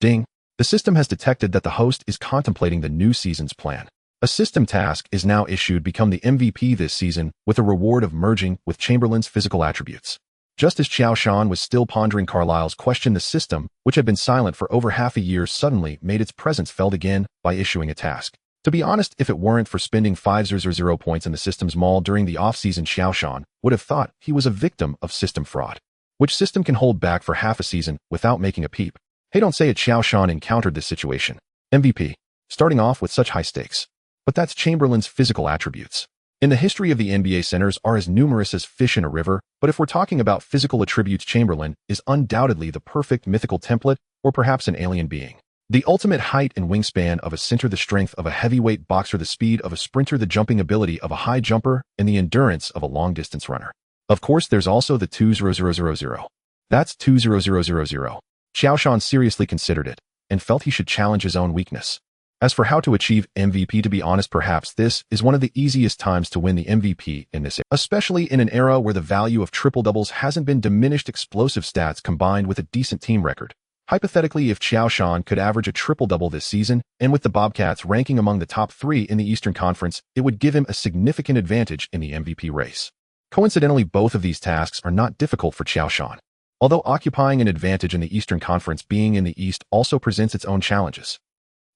Ding. The system has detected that the host is contemplating the new season's plan. A system task is now issued. Become the MVP this season with a reward of merging with Chamberlain's physical attributes. Just as Qiao Shan was still pondering Carlisle's question, the system, which had been silent for over half a year, suddenly made its presence felt again by issuing a task. To be honest, if it weren't for spending 500 points in the system's mall during the off-season, Qiao Shan would have thought he was a victim of system fraud. Which system can hold back for half a season without making a peep? Hey, don't say it. Qiao Shan encountered this situation. MVP. Starting off with such high stakes. But that's Chamberlain's physical attributes. In the history of the NBA, centers are as numerous as fish in a river, but if we're talking about physical attributes, Chamberlain is undoubtedly the perfect mythical template, or perhaps an alien being. The ultimate height and wingspan of a center, the strength of a heavyweight boxer, the speed of a sprinter, the jumping ability of a high jumper, and the endurance of a long-distance runner. Of course, there's also the 20000. That's 20000. Qiao Shan seriously considered it, and felt he should challenge his own weakness. As for how to achieve MVP, to be honest, perhaps this is one of the easiest times to win the MVP in this era, especially in an era where the value of triple-doubles hasn't been diminished. Explosive stats combined with a decent team record. Hypothetically, if Qiao Shan could average a triple-double this season, and with the Bobcats ranking among the top 3 in the Eastern Conference, it would give him a significant advantage in the MVP race. Coincidentally, both of these tasks are not difficult for Qiao Shan. Although occupying an advantage in the Eastern Conference, being in the East also presents its own challenges.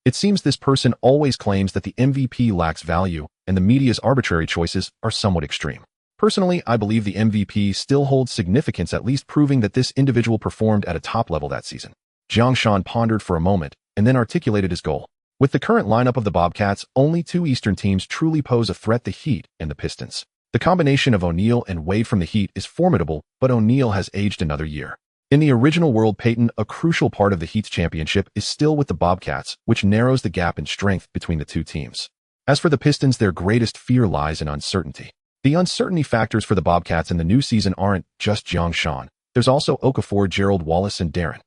It seems this person always claims that the MVP lacks value, and the media's arbitrary choices are somewhat extreme. Personally, I believe the MVP still holds significance, at least proving that this individual performed at a top level that season. Qiao Shan pondered for a moment, and then articulated his goal. With the current lineup of the Bobcats, only 2 Eastern teams truly pose a threat: the Heat and the Pistons. The combination of O'Neal and Wade from the Heat is formidable, but O'Neal has aged another year. In the original world, Peyton, a crucial part of the Heat's championship, is still with the Bobcats, which narrows the gap in strength between the 2 teams. As for the Pistons, their greatest fear lies in uncertainty. The uncertainty factors for the Bobcats in the new season aren't just Qiao Shan. There's also Okafor, Gerald Wallace, and Darren.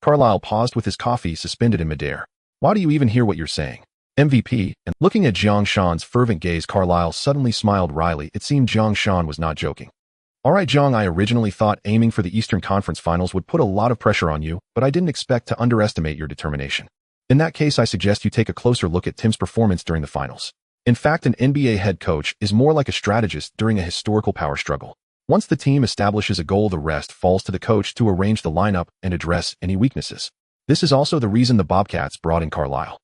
Carlisle paused with his coffee suspended in midair. Why do you even hear what you're saying? MVP, and looking at Qiao Shan's fervent gaze, Carlisle suddenly smiled wryly. It seemed Qiao Shan was not joking. Alright, Qiao, I originally thought aiming for the Eastern Conference Finals would put a lot of pressure on you, but I didn't expect to underestimate your determination. In that case, I suggest you take a closer look at Tim's performance during the finals. In fact, an NBA head coach is more like a strategist during a historical power struggle. Once the team establishes a goal, the rest falls to the coach to arrange the lineup and address any weaknesses. This is also the reason the Bobcats brought in Carlisle.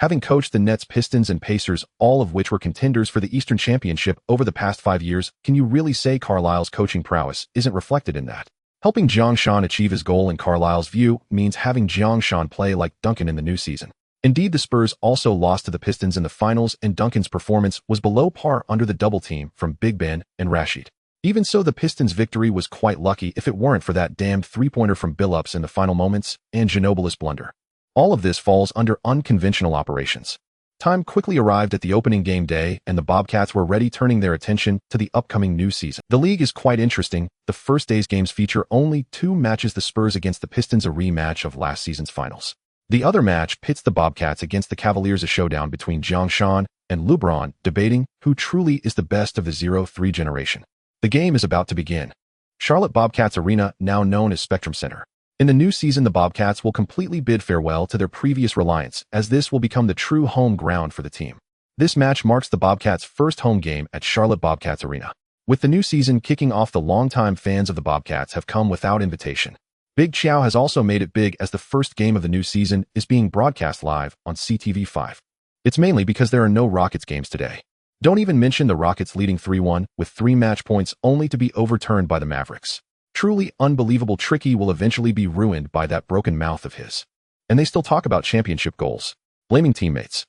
Having coached the Nets, Pistons, and Pacers, all of which were contenders for the Eastern Championship over the past 5 years, can you really say Carlisle's coaching prowess isn't reflected in that? Helping Qiao Shan achieve his goal in Carlisle's view means having Qiao Shan play like Duncan in the new season. Indeed, the Spurs also lost to the Pistons in the finals, and Duncan's performance was below par under the double team from Big Ben and Rashid. Even so, the Pistons' victory was quite lucky if it weren't for that damned three-pointer from Billups in the final moments and Ginobilis' blunder. All of this falls under unconventional operations. Time quickly arrived at the opening game day, and the Bobcats were ready, turning their attention to the upcoming new season. The league is quite interesting. The first day's games feature only 2 matches: the Spurs against the Pistons, a rematch of last season's finals. The other match pits the Bobcats against the Cavaliers, a showdown between Qiao Shan and LeBron, debating who truly is the best of the 0-3 generation. The game is about to begin. Charlotte Bobcats Arena, now known as Spectrum Center. In the new season, the Bobcats will completely bid farewell to their previous reliance, as this will become the true home ground for the team. This match marks the Bobcats' first home game at Charlotte Bobcats Arena. With the new season kicking off, the longtime fans of the Bobcats have come without invitation. Big Qiao has also made it big, as the first game of the new season is being broadcast live on CTV5. It's mainly because there are no Rockets games today. Don't even mention the Rockets leading 3-1 with 3 match points only to be overturned by the Mavericks. Truly unbelievable. Tricky will eventually be ruined by that broken mouth of his. And they still talk about championship goals, blaming teammates.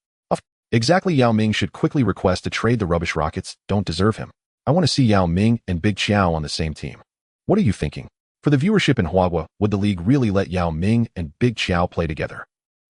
Exactly. Yao Ming should quickly request to trade the rubbish Rockets. Don't deserve him. I want to see Yao Ming and Big Qiao on the same team. What are you thinking? For the viewership in Huahua, would the league really let Yao Ming and Big Qiao play together?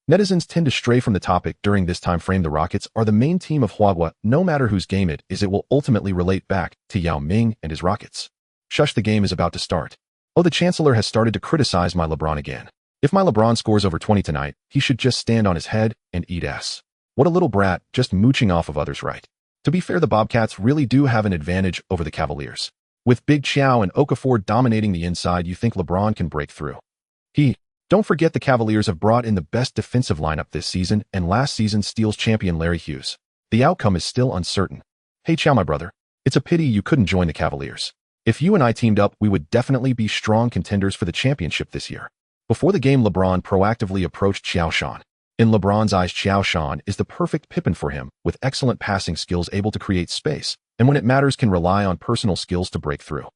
Netizens tend to stray from the topic during this time frame. The Rockets are the main team of Huahua. No matter whose game it is, it will ultimately relate back to Yao Ming and his Rockets. Shush, the game is about to start. Oh, the Chancellor has started to criticize my LeBron again. If my LeBron scores over 20 tonight, he should just stand on his head and eat ass. What a little brat, just mooching off of others, right? To be fair, the Bobcats really do have an advantage over the Cavaliers. With Big Qiao and Okafor dominating the inside, you think LeBron can break through. Don't forget the Cavaliers have brought in the best defensive lineup this season and last season's Steals champion Larry Hughes. The outcome is still uncertain. Hey Qiao, my brother, it's a pity you couldn't join the Cavaliers. If you and I teamed up, we would definitely be strong contenders for the championship this year. Before the game, LeBron proactively approached Qiao Shan. In LeBron's eyes, Qiao Shan is the perfect Pippen for him, with excellent passing skills, able to create space, and when it matters can rely on personal skills to break through.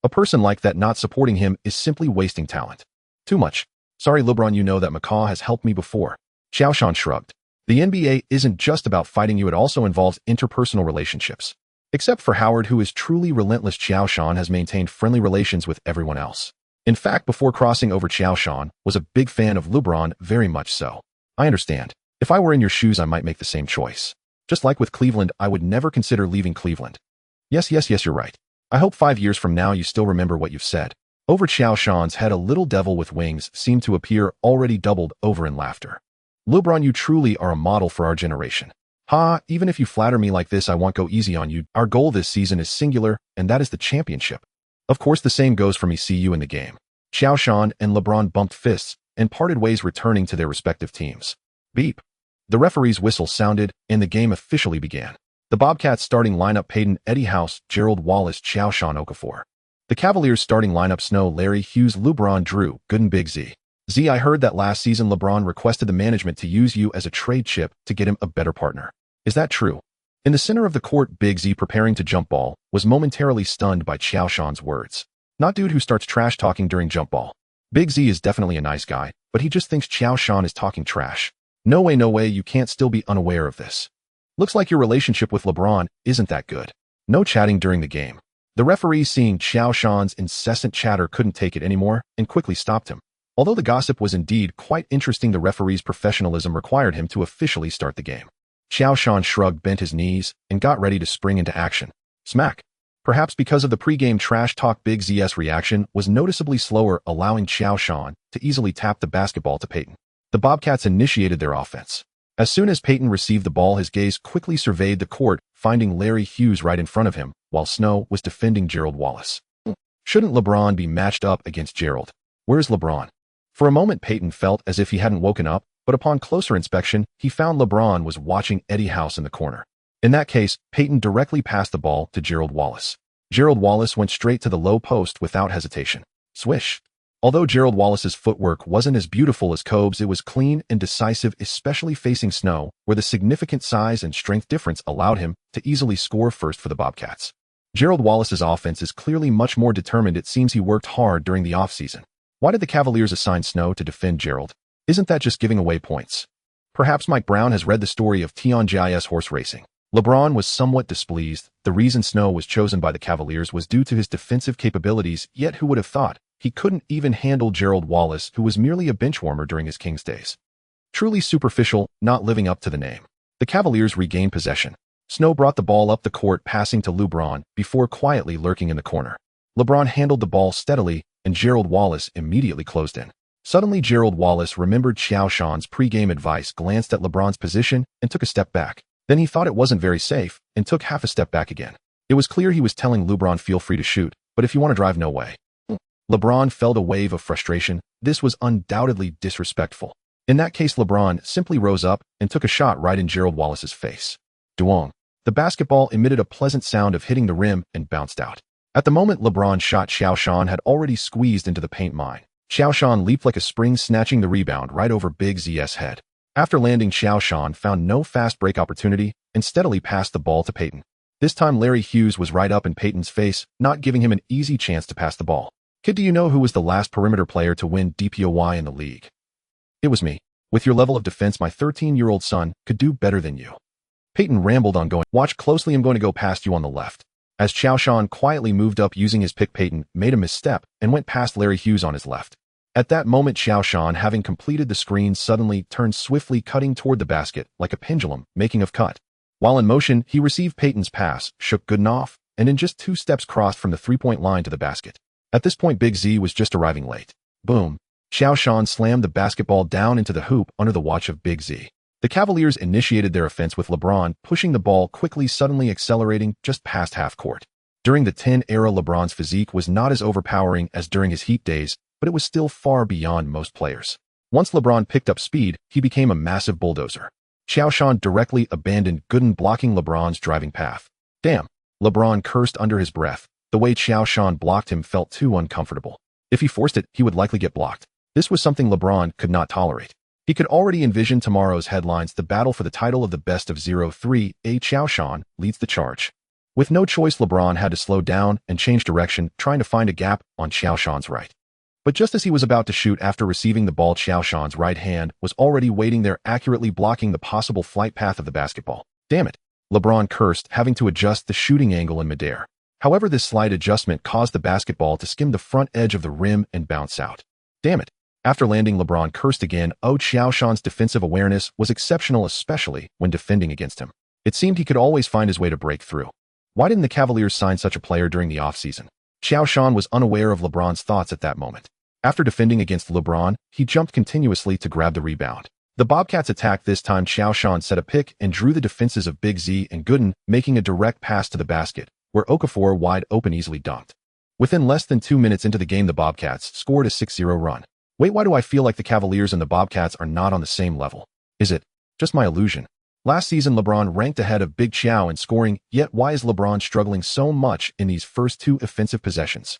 A person like that not supporting him is simply wasting talent. Too much. Sorry LeBron, you know that Macaw has helped me before. Qiao Shan shrugged. The NBA isn't just about fighting you, it also involves interpersonal relationships. Except for Howard, who is truly relentless, Qiao Shan has maintained friendly relations with everyone else. In fact, before crossing over, Qiao Shan was a big fan of LeBron, very much so. I understand. If I were in your shoes, I might make the same choice. Just like with Cleveland, I would never consider leaving Cleveland. Yes, you're right. I hope 5 years from now you still remember what you've said. Over Qiao Shan's head, a little devil with wings seemed to appear, already doubled over in laughter. LeBron, you truly are a model for our generation. Ha, even if you flatter me like this, I won't go easy on you. Our goal this season is singular, and that is the championship. Of course, the same goes for me. See you in the game. Qiao Shan and LeBron bumped fists and parted ways, returning to their respective teams. Beep. The referee's whistle sounded, and the game officially began. The Bobcats starting lineup: Peyton, Eddie House, Gerald Wallace, Qiao Shan, Okafor. The Cavaliers starting lineup: Snow, Larry Hughes, LeBron, Drew Gooden, Big Z. I heard that last season LeBron requested the management to use you as a trade chip to get him a better partner. Is that true? In the center of the court, Big Z, preparing to jump ball, was momentarily stunned by Qiao Shan's words. Not dude who starts trash talking during jump ball. Big Z is definitely a nice guy, but he just thinks Qiao Shan is talking trash. No way, you can't still be unaware of this. Looks like your relationship with LeBron isn't that good. No chatting during the game. The referee, seeing Qiao Shan's incessant chatter, couldn't take it anymore and quickly stopped him. Although the gossip was indeed quite interesting, the referee's professionalism required him to officially start the game. Qiao Shan shrugged, bent his knees, and got ready to spring into action. Smack. Perhaps because of the pregame trash talk, Big Z's reaction was noticeably slower, allowing Qiao Shan to easily tap the basketball to Peyton. The Bobcats initiated their offense. As soon as Peyton received the ball, his gaze quickly surveyed the court, finding Larry Hughes right in front of him, while Snow was defending Gerald Wallace. Shouldn't LeBron be matched up against Gerald? Where's LeBron? For a moment, Peyton felt as if he hadn't woken up, but upon closer inspection, he found LeBron was watching Eddie House in the corner. In that case, Peyton directly passed the ball to Gerald Wallace. Gerald Wallace went straight to the low post without hesitation. Swish. Although Gerald Wallace's footwork wasn't as beautiful as Kobe's, it was clean and decisive, especially facing Snow, where the significant size and strength difference allowed him to easily score first for the Bobcats. Gerald Wallace's offense is clearly much more determined. It seems he worked hard during the offseason. Why did the Cavaliers assign Snow to defend Gerald? Isn't that just giving away points? Perhaps Mike Brown has read the story of Tianjin's horse racing. LeBron was somewhat displeased. The reason Snow was chosen by the Cavaliers was due to his defensive capabilities, yet who would have thought? He couldn't even handle Gerald Wallace, who was merely a benchwarmer during his Kings days. Truly superficial, not living up to the name. The Cavaliers regained possession. Snow brought the ball up the court, passing to LeBron before quietly lurking in the corner. LeBron handled the ball steadily, and Gerald Wallace immediately closed in. Suddenly, Gerald Wallace remembered Qiao Shan's pregame advice, glanced at LeBron's position, and took a step back. Then he thought it wasn't very safe, and took half a step back again. It was clear he was telling LeBron, feel free to shoot, but if you want to drive, no way. LeBron felt a wave of frustration. This was undoubtedly disrespectful. In that case, LeBron simply rose up and took a shot right in Gerald Wallace's face. Duong. The basketball emitted a pleasant sound of hitting the rim and bounced out. At the moment LeBron shot, Qiao Shan had already squeezed into the paint mine. Qiao Shan leaped like a spring, snatching the rebound right over Big Z's head. After landing, Qiao Shan found no fast break opportunity and steadily passed the ball to Peyton. This time Larry Hughes was right up in Peyton's face, not giving him an easy chance to pass the ball. Kid, do you know who was the last perimeter player to win DPOY in the league? It was me. With your level of defense, my 13-year-old son could do better than you. Peyton rambled on, going, watch closely, I'm going to go past you on the left. As Qiao Shan quietly moved up using his pick, Peyton made a misstep and went past Larry Hughes on his left. At that moment, Qiao Shan, having completed the screen, suddenly turned swiftly, cutting toward the basket like a pendulum, making a cut. While in motion, he received Peyton's pass, shook Gooden off, and in just 2 steps crossed from the three-point line to the basket. At this point, Big Z was just arriving late. Boom. Qiao Shan slammed the basketball down into the hoop under the watch of Big Z. The Cavaliers initiated their offense with LeBron pushing the ball quickly, suddenly accelerating just past half court. During the 10 era, LeBron's physique was not as overpowering as during his Heat days, but it was still far beyond most players. Once LeBron picked up speed, he became a massive bulldozer. Qiao Shan directly abandoned Gooden, blocking LeBron's driving path. Damn. LeBron cursed under his breath. The way Qiao Shan blocked him felt too uncomfortable. If he forced it, he would likely get blocked. This was something LeBron could not tolerate. He could already envision tomorrow's headlines: the battle for the title of the best of 0-3, Qiao Shan leads the charge. With no choice, LeBron had to slow down and change direction, trying to find a gap on Qiao Shan's right. But just as he was about to shoot after receiving the ball, Qiao Shan's right hand was already waiting there, accurately blocking the possible flight path of the basketball. Damn it! LeBron cursed, having to adjust the shooting angle in midair. However, this slight adjustment caused the basketball to skim the front edge of the rim and bounce out. Damn it! After landing, LeBron cursed again. Qiao Shan's defensive awareness was exceptional, especially when defending against him. It seemed he could always find his way to break through. Why didn't the Cavaliers sign such a player during the offseason? Qiao Shan was unaware of LeBron's thoughts at that moment. After defending against LeBron, he jumped continuously to grab the rebound. The Bobcats attacked this time. Qiao Shan set a pick and drew the defenses of Big Z and Gooden, making a direct pass to the basket, where Okafor, wide open, easily dunked. Within less than 2 minutes into the game, the Bobcats scored a 6-0 run. Wait, why do I feel like the Cavaliers and the Bobcats are not on the same level? Is it just my illusion? Last season, LeBron ranked ahead of Big Qiao in scoring, yet why is LeBron struggling so much in these first 2 offensive possessions?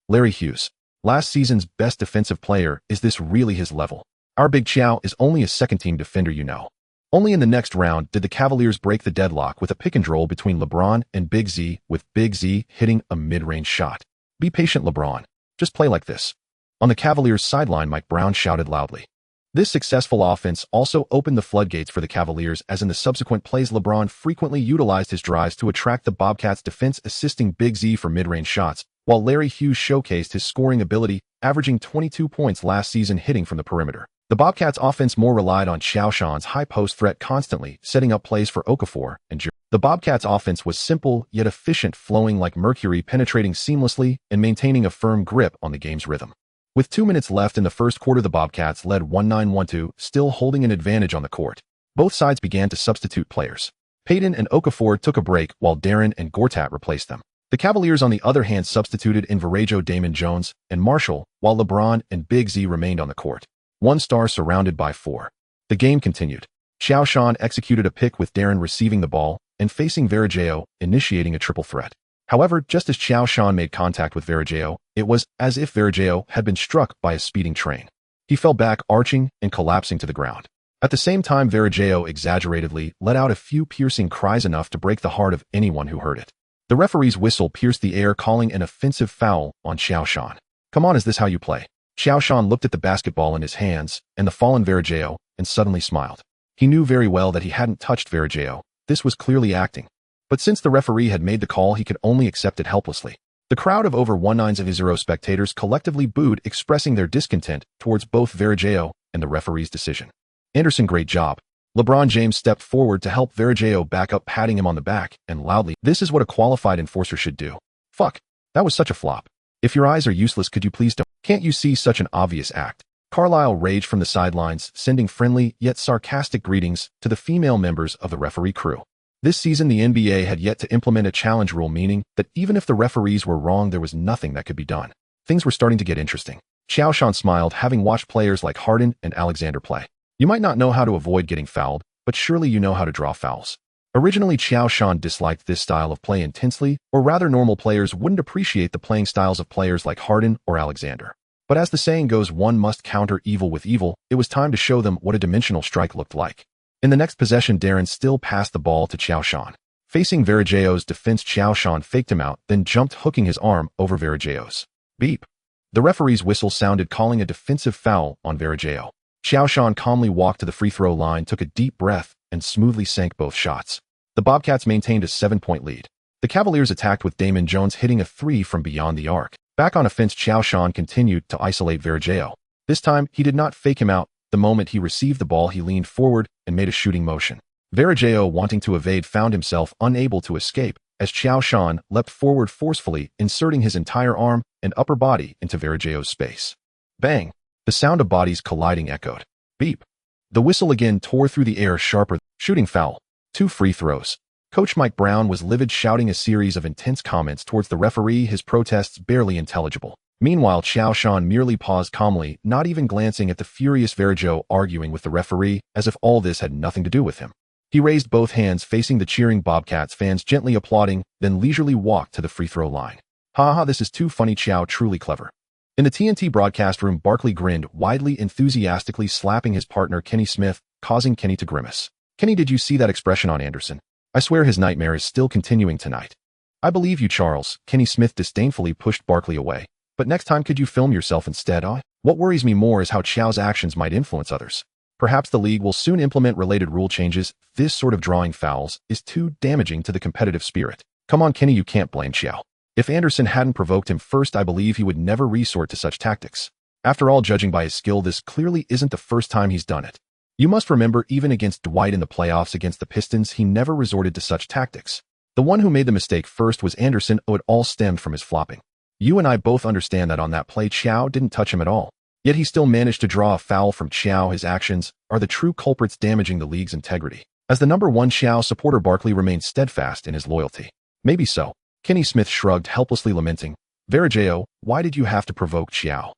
Larry Hughes, last season's best defensive player, is this really his level? Our Big Qiao is only a second-team defender, you know. Only in the next round did the Cavaliers break the deadlock with a pick-and-roll between LeBron and Big Z, with Big Z hitting a mid-range shot. Be patient, LeBron. Just play like this. On the Cavaliers' sideline, Mike Brown shouted loudly. This successful offense also opened the floodgates for the Cavaliers, as in the subsequent plays, LeBron frequently utilized his drives to attract the Bobcats' defense, assisting Big Z for mid-range shots, while Larry Hughes showcased his scoring ability, averaging 22 points last season hitting from the perimeter. The Bobcats' offense more relied on Qiao Shan's high post threat, constantly setting up plays for Okafor and Jr. The Bobcats' offense was simple yet efficient, flowing like mercury, penetrating seamlessly and maintaining a firm grip on the game's rhythm. With 2 minutes left in the first quarter, the Bobcats led 19-12, still holding an advantage on the court. Both sides began to substitute players. Payton and Okafor took a break, while Darren and Gortat replaced them. The Cavaliers, on the other hand, substituted in Varejao, Damon Jones, and Marshall, while LeBron and Big Z remained on the court. 1 star surrounded by 4. The game continued. Qiao Shan executed a pick with Darren receiving the ball and facing Varejao, initiating a triple threat. However, just as Qiao Shan made contact with Varejao, it was as if Varejao had been struck by a speeding train. He fell back, arching and collapsing to the ground. At the same time, Varejao exaggeratedly let out a few piercing cries, enough to break the heart of anyone who heard it. The referee's whistle pierced the air, calling an offensive foul on Qiao Shan. Come on, is this how you play? Qiao Shan looked at the basketball in his hands and the fallen Varejao and suddenly smiled. He knew very well that he hadn't touched Varejao. This was clearly acting. But since the referee had made the call, he could only accept it helplessly. The crowd of over 190 spectators collectively booed, expressing their discontent towards both Varejao and the referee's decision. Anderson, great job. LeBron James stepped forward to help Varejao back up, patting him on the back and loudly, "This is what a qualified enforcer should do." Fuck. That was such a flop. If your eyes are useless, could you please don't? Can't you see such an obvious act? Carlisle raged from the sidelines, sending friendly yet sarcastic greetings to the female members of the referee crew. This season, the NBA had yet to implement a challenge rule, meaning that even if the referees were wrong, there was nothing that could be done. Things were starting to get interesting. Qiao Shan smiled, having watched players like Harden and Alexander play. You might not know how to avoid getting fouled, but surely you know how to draw fouls. Originally, Qiao Shan disliked this style of play intensely, or rather, normal players wouldn't appreciate the playing styles of players like Harden or Alexander. But as the saying goes, one must counter evil with evil. It was time to show them what a dimensional strike looked like. In the next possession, Darren still passed the ball to Qiao Shan. Facing Varejao's defense, Qiao Shan faked him out, then jumped, hooking his arm over Varejao's. Beep. The referee's whistle sounded, calling a defensive foul on Varejao. Qiao Shan calmly walked to the free throw line, took a deep breath, and smoothly sank both shots. The Bobcats maintained a 7-point lead. The Cavaliers attacked with Damon Jones hitting a 3 from beyond the arc. Back on offense, Qiao Shan continued to isolate Varejao. This time, he did not fake him out. The moment he received the ball, he leaned forward and made a shooting motion. Varejao, wanting to evade, found himself unable to escape as Qiao Shan leapt forward forcefully, inserting his entire arm and upper body into Varejao's space. Bang! The sound of bodies colliding echoed. Beep! The whistle again tore through the air, sharper. Shooting foul. 2 free throws. Coach Mike Brown was livid, shouting a series of intense comments towards the referee, his protests barely intelligible. Meanwhile, Qiao Shan merely paused calmly, not even glancing at the furious Varejao, arguing with the referee as if all this had nothing to do with him. He raised both hands, facing the cheering Bobcats fans, gently applauding, then leisurely walked to the free throw line. "Ha, this is too funny, Qiao, truly clever." In the TNT broadcast room, Barkley grinned widely, enthusiastically slapping his partner Kenny Smith, causing Kenny to grimace. "Kenny, did you see that expression on Anderson? I swear his nightmare is still continuing tonight." "I believe you, Charles." Kenny Smith disdainfully pushed Barkley away. But next time could you film yourself instead? What worries me more is how Qiao's actions might influence others. Perhaps the league will soon implement related rule changes. This sort of drawing fouls is too damaging to the competitive spirit. Come on, Kenny, you can't blame Qiao. If Anderson hadn't provoked him first, I believe he would never resort to such tactics. After all, judging by his skill, this clearly isn't the first time he's done it. You must remember, even against Dwight in the playoffs against the Pistons, he never resorted to such tactics. The one who made the mistake first was Anderson. It all stemmed from his flopping. You and I both understand that on that play, Qiao didn't touch him at all. Yet he still managed to draw a foul from Qiao. His actions are the true culprits damaging the league's integrity. As the number one Qiao supporter, Barkley remained steadfast in his loyalty. Maybe so. Kenny Smith shrugged, helplessly lamenting, Varejao, why did you have to provoke Qiao?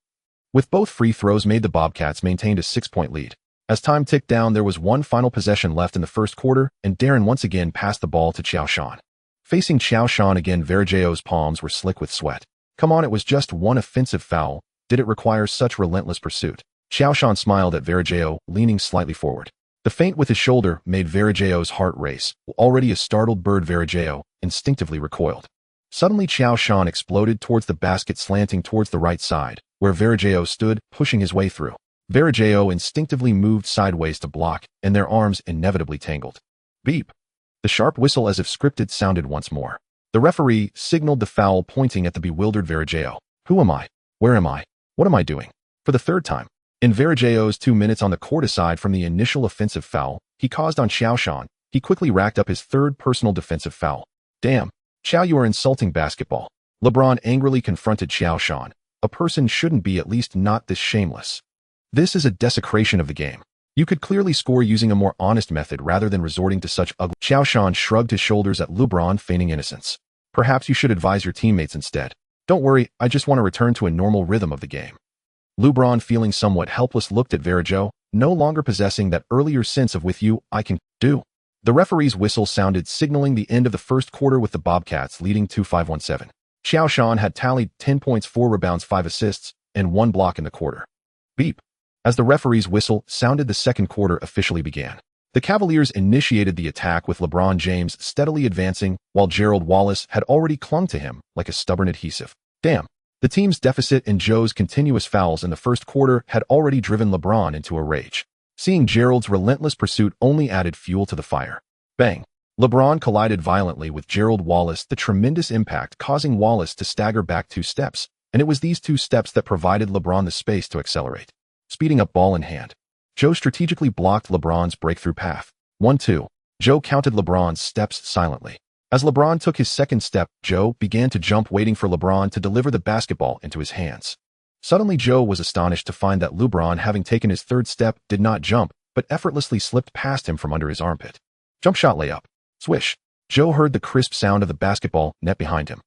With both free throws made, the Bobcats maintained a 6-point lead. As time ticked down, there was one final possession left in the first quarter, and Darren once again passed the ball to Qiao Shan. Facing Qiao Shan again, Varejao's palms were slick with sweat. Come on, it was just one offensive foul. Did it require such relentless pursuit? Qiao Shan smiled at Varejao, leaning slightly forward. The feint with his shoulder made Varejao's heart race. Already a startled bird, Varejao instinctively recoiled. Suddenly, Qiao Shan exploded towards the basket, slanting towards the right side, where Varejao stood, pushing his way through. Varejao instinctively moved sideways to block, and their arms inevitably tangled. Beep! The sharp whistle, as if scripted, sounded once more. The referee signaled the foul, pointing at the bewildered Varejao. Who am I? Where am I? What am I doing? For the third time. In Varejao's 2 minutes on the court, aside from the initial offensive foul he caused on Qiao Shan, he quickly racked up his third personal defensive foul. Damn. Qiao, you are insulting basketball. LeBron angrily confronted Qiao Shan. A person shouldn't be, at least not this shameless. This is a desecration of the game. You could clearly score using a more honest method rather than resorting to such ugly. Qiao Shan shrugged his shoulders at LeBron, feigning innocence. Perhaps you should advise your teammates instead. Don't worry, I just want to return to a normal rhythm of the game. LeBron, feeling somewhat helpless, looked at Varejao, no longer possessing that earlier sense of with you, I can do. The referee's whistle sounded, signaling the end of the first quarter, with the Bobcats leading 2-5-1-7. Qiao Shan had tallied 10 points, 4 rebounds, 5 assists, and 1 block in the quarter. Beep. As the referee's whistle sounded, the second quarter officially began. The Cavaliers initiated the attack, with LeBron James steadily advancing, while Gerald Wallace had already clung to him like a stubborn adhesive. Damn. The team's deficit and Joe's continuous fouls in the first quarter had already driven LeBron into a rage. Seeing Gerald's relentless pursuit only added fuel to the fire. Bang. LeBron collided violently with Gerald Wallace, the tremendous impact causing Wallace to stagger back 2 steps, and it was these 2 steps that provided LeBron the space to accelerate. Speeding up, ball in hand, Joe strategically blocked LeBron's breakthrough path. 1-2. Joe counted LeBron's steps silently. As LeBron took his second step, Joe began to jump, waiting for LeBron to deliver the basketball into his hands. Suddenly, Joe was astonished to find that LeBron, having taken his third step, did not jump, but effortlessly slipped past him from under his armpit. Jump shot, layup. Swish. Joe heard the crisp sound of the basketball net behind him.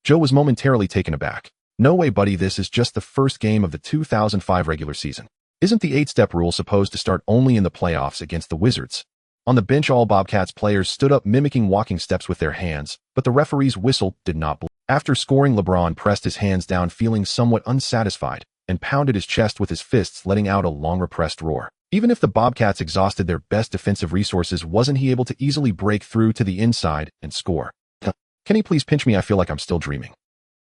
Joe was momentarily taken aback. No way, buddy, this is just the first game of the 2005 regular season. Isn't the 8-step rule supposed to start only in the playoffs against the Wizards? On the bench, all Bobcats players stood up, mimicking walking steps with their hands, but the referee's whistle did not blow. After scoring, LeBron pressed his hands down, feeling somewhat unsatisfied, and pounded his chest with his fists, letting out a long repressed roar. Even if the Bobcats exhausted their best defensive resources, wasn't he able to easily break through to the inside and score? Can he please pinch me? I feel like I'm still dreaming.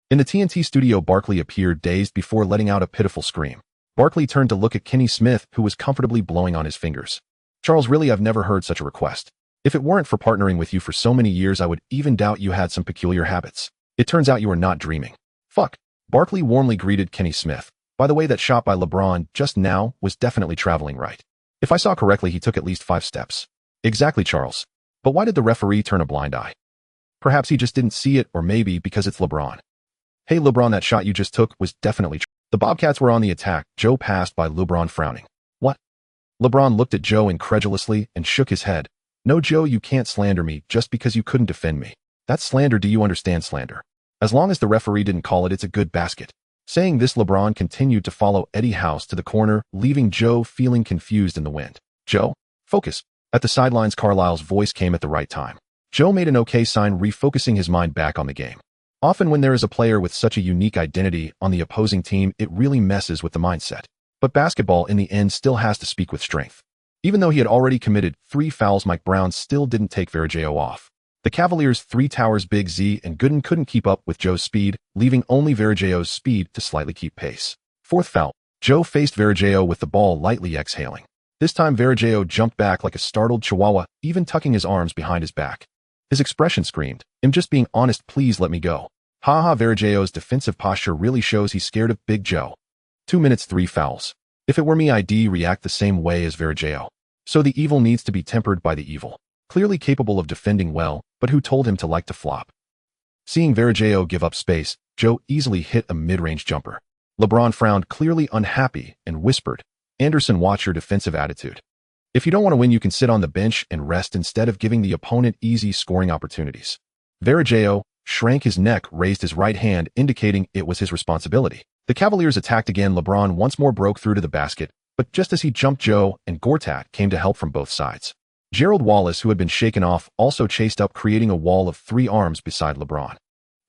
In the TNT studio, Barkley appeared, dazed, before letting out a pitiful scream. Barkley turned to look at Kenny Smith, who was comfortably blowing on his fingers. Charles, really, I've never heard such a request. If it weren't for partnering with you for so many years, I would even doubt you had some peculiar habits. It turns out you are not dreaming. Fuck. Barkley warmly greeted Kenny Smith. By the way, that shot by LeBron just now was definitely traveling right. If I saw correctly, he took at least 5 steps. Exactly, Charles. But why did the referee turn a blind eye? Perhaps he just didn't see it, or maybe because it's LeBron. Hey, LeBron, that shot you just took was definitely The Bobcats were on the attack. Joe passed by LeBron, frowning. What? LeBron looked at Joe incredulously and shook his head. No, Joe, you can't slander me just because you couldn't defend me. That's slander. Do you understand slander? As long as the referee didn't call it, it's a good basket. Saying this, LeBron continued to follow Eddie House to the corner, leaving Joe feeling confused in the wind. Joe, focus. At the sidelines, Carlisle's voice came at the right time. Joe made an okay sign, refocusing his mind back on the game. Often when there is a player with such a unique identity on the opposing team, it really messes with the mindset. But basketball, in the end, still has to speak with strength. Even though he had already committed 3 fouls, Mike Brown still didn't take Varejao off. The Cavaliers' three towers Big Z and Gooden couldn't keep up with Joe's speed, leaving only Varejão's speed to slightly keep pace. Fourth foul. Joe faced Varejão with the ball lightly exhaling. This time Varejão jumped back like a startled chihuahua, even tucking his arms behind his back. His expression screamed, "I'm just being honest, please let me go." Haha, Varejão's defensive posture really shows he's scared of Big Joe. 2 minutes 3 fouls. If it were me, I'd react the same way as Varejão. So the evil needs to be tempered by the evil. Clearly capable of defending well, but who told him to like to flop? Seeing Varejão give up space, Joe easily hit a mid-range jumper. LeBron frowned, clearly unhappy, and whispered, "Anderson, watch your defensive attitude. If you don't want to win, you can sit on the bench and rest instead of giving the opponent easy scoring opportunities." Varejão shrank his neck, raised his right hand, indicating it was his responsibility. The Cavaliers attacked again. LeBron once more broke through to the basket, but just as he jumped, Joe and Gortat came to help from both sides. Gerald Wallace, who had been shaken off, also chased up, creating a wall of 3 arms beside LeBron.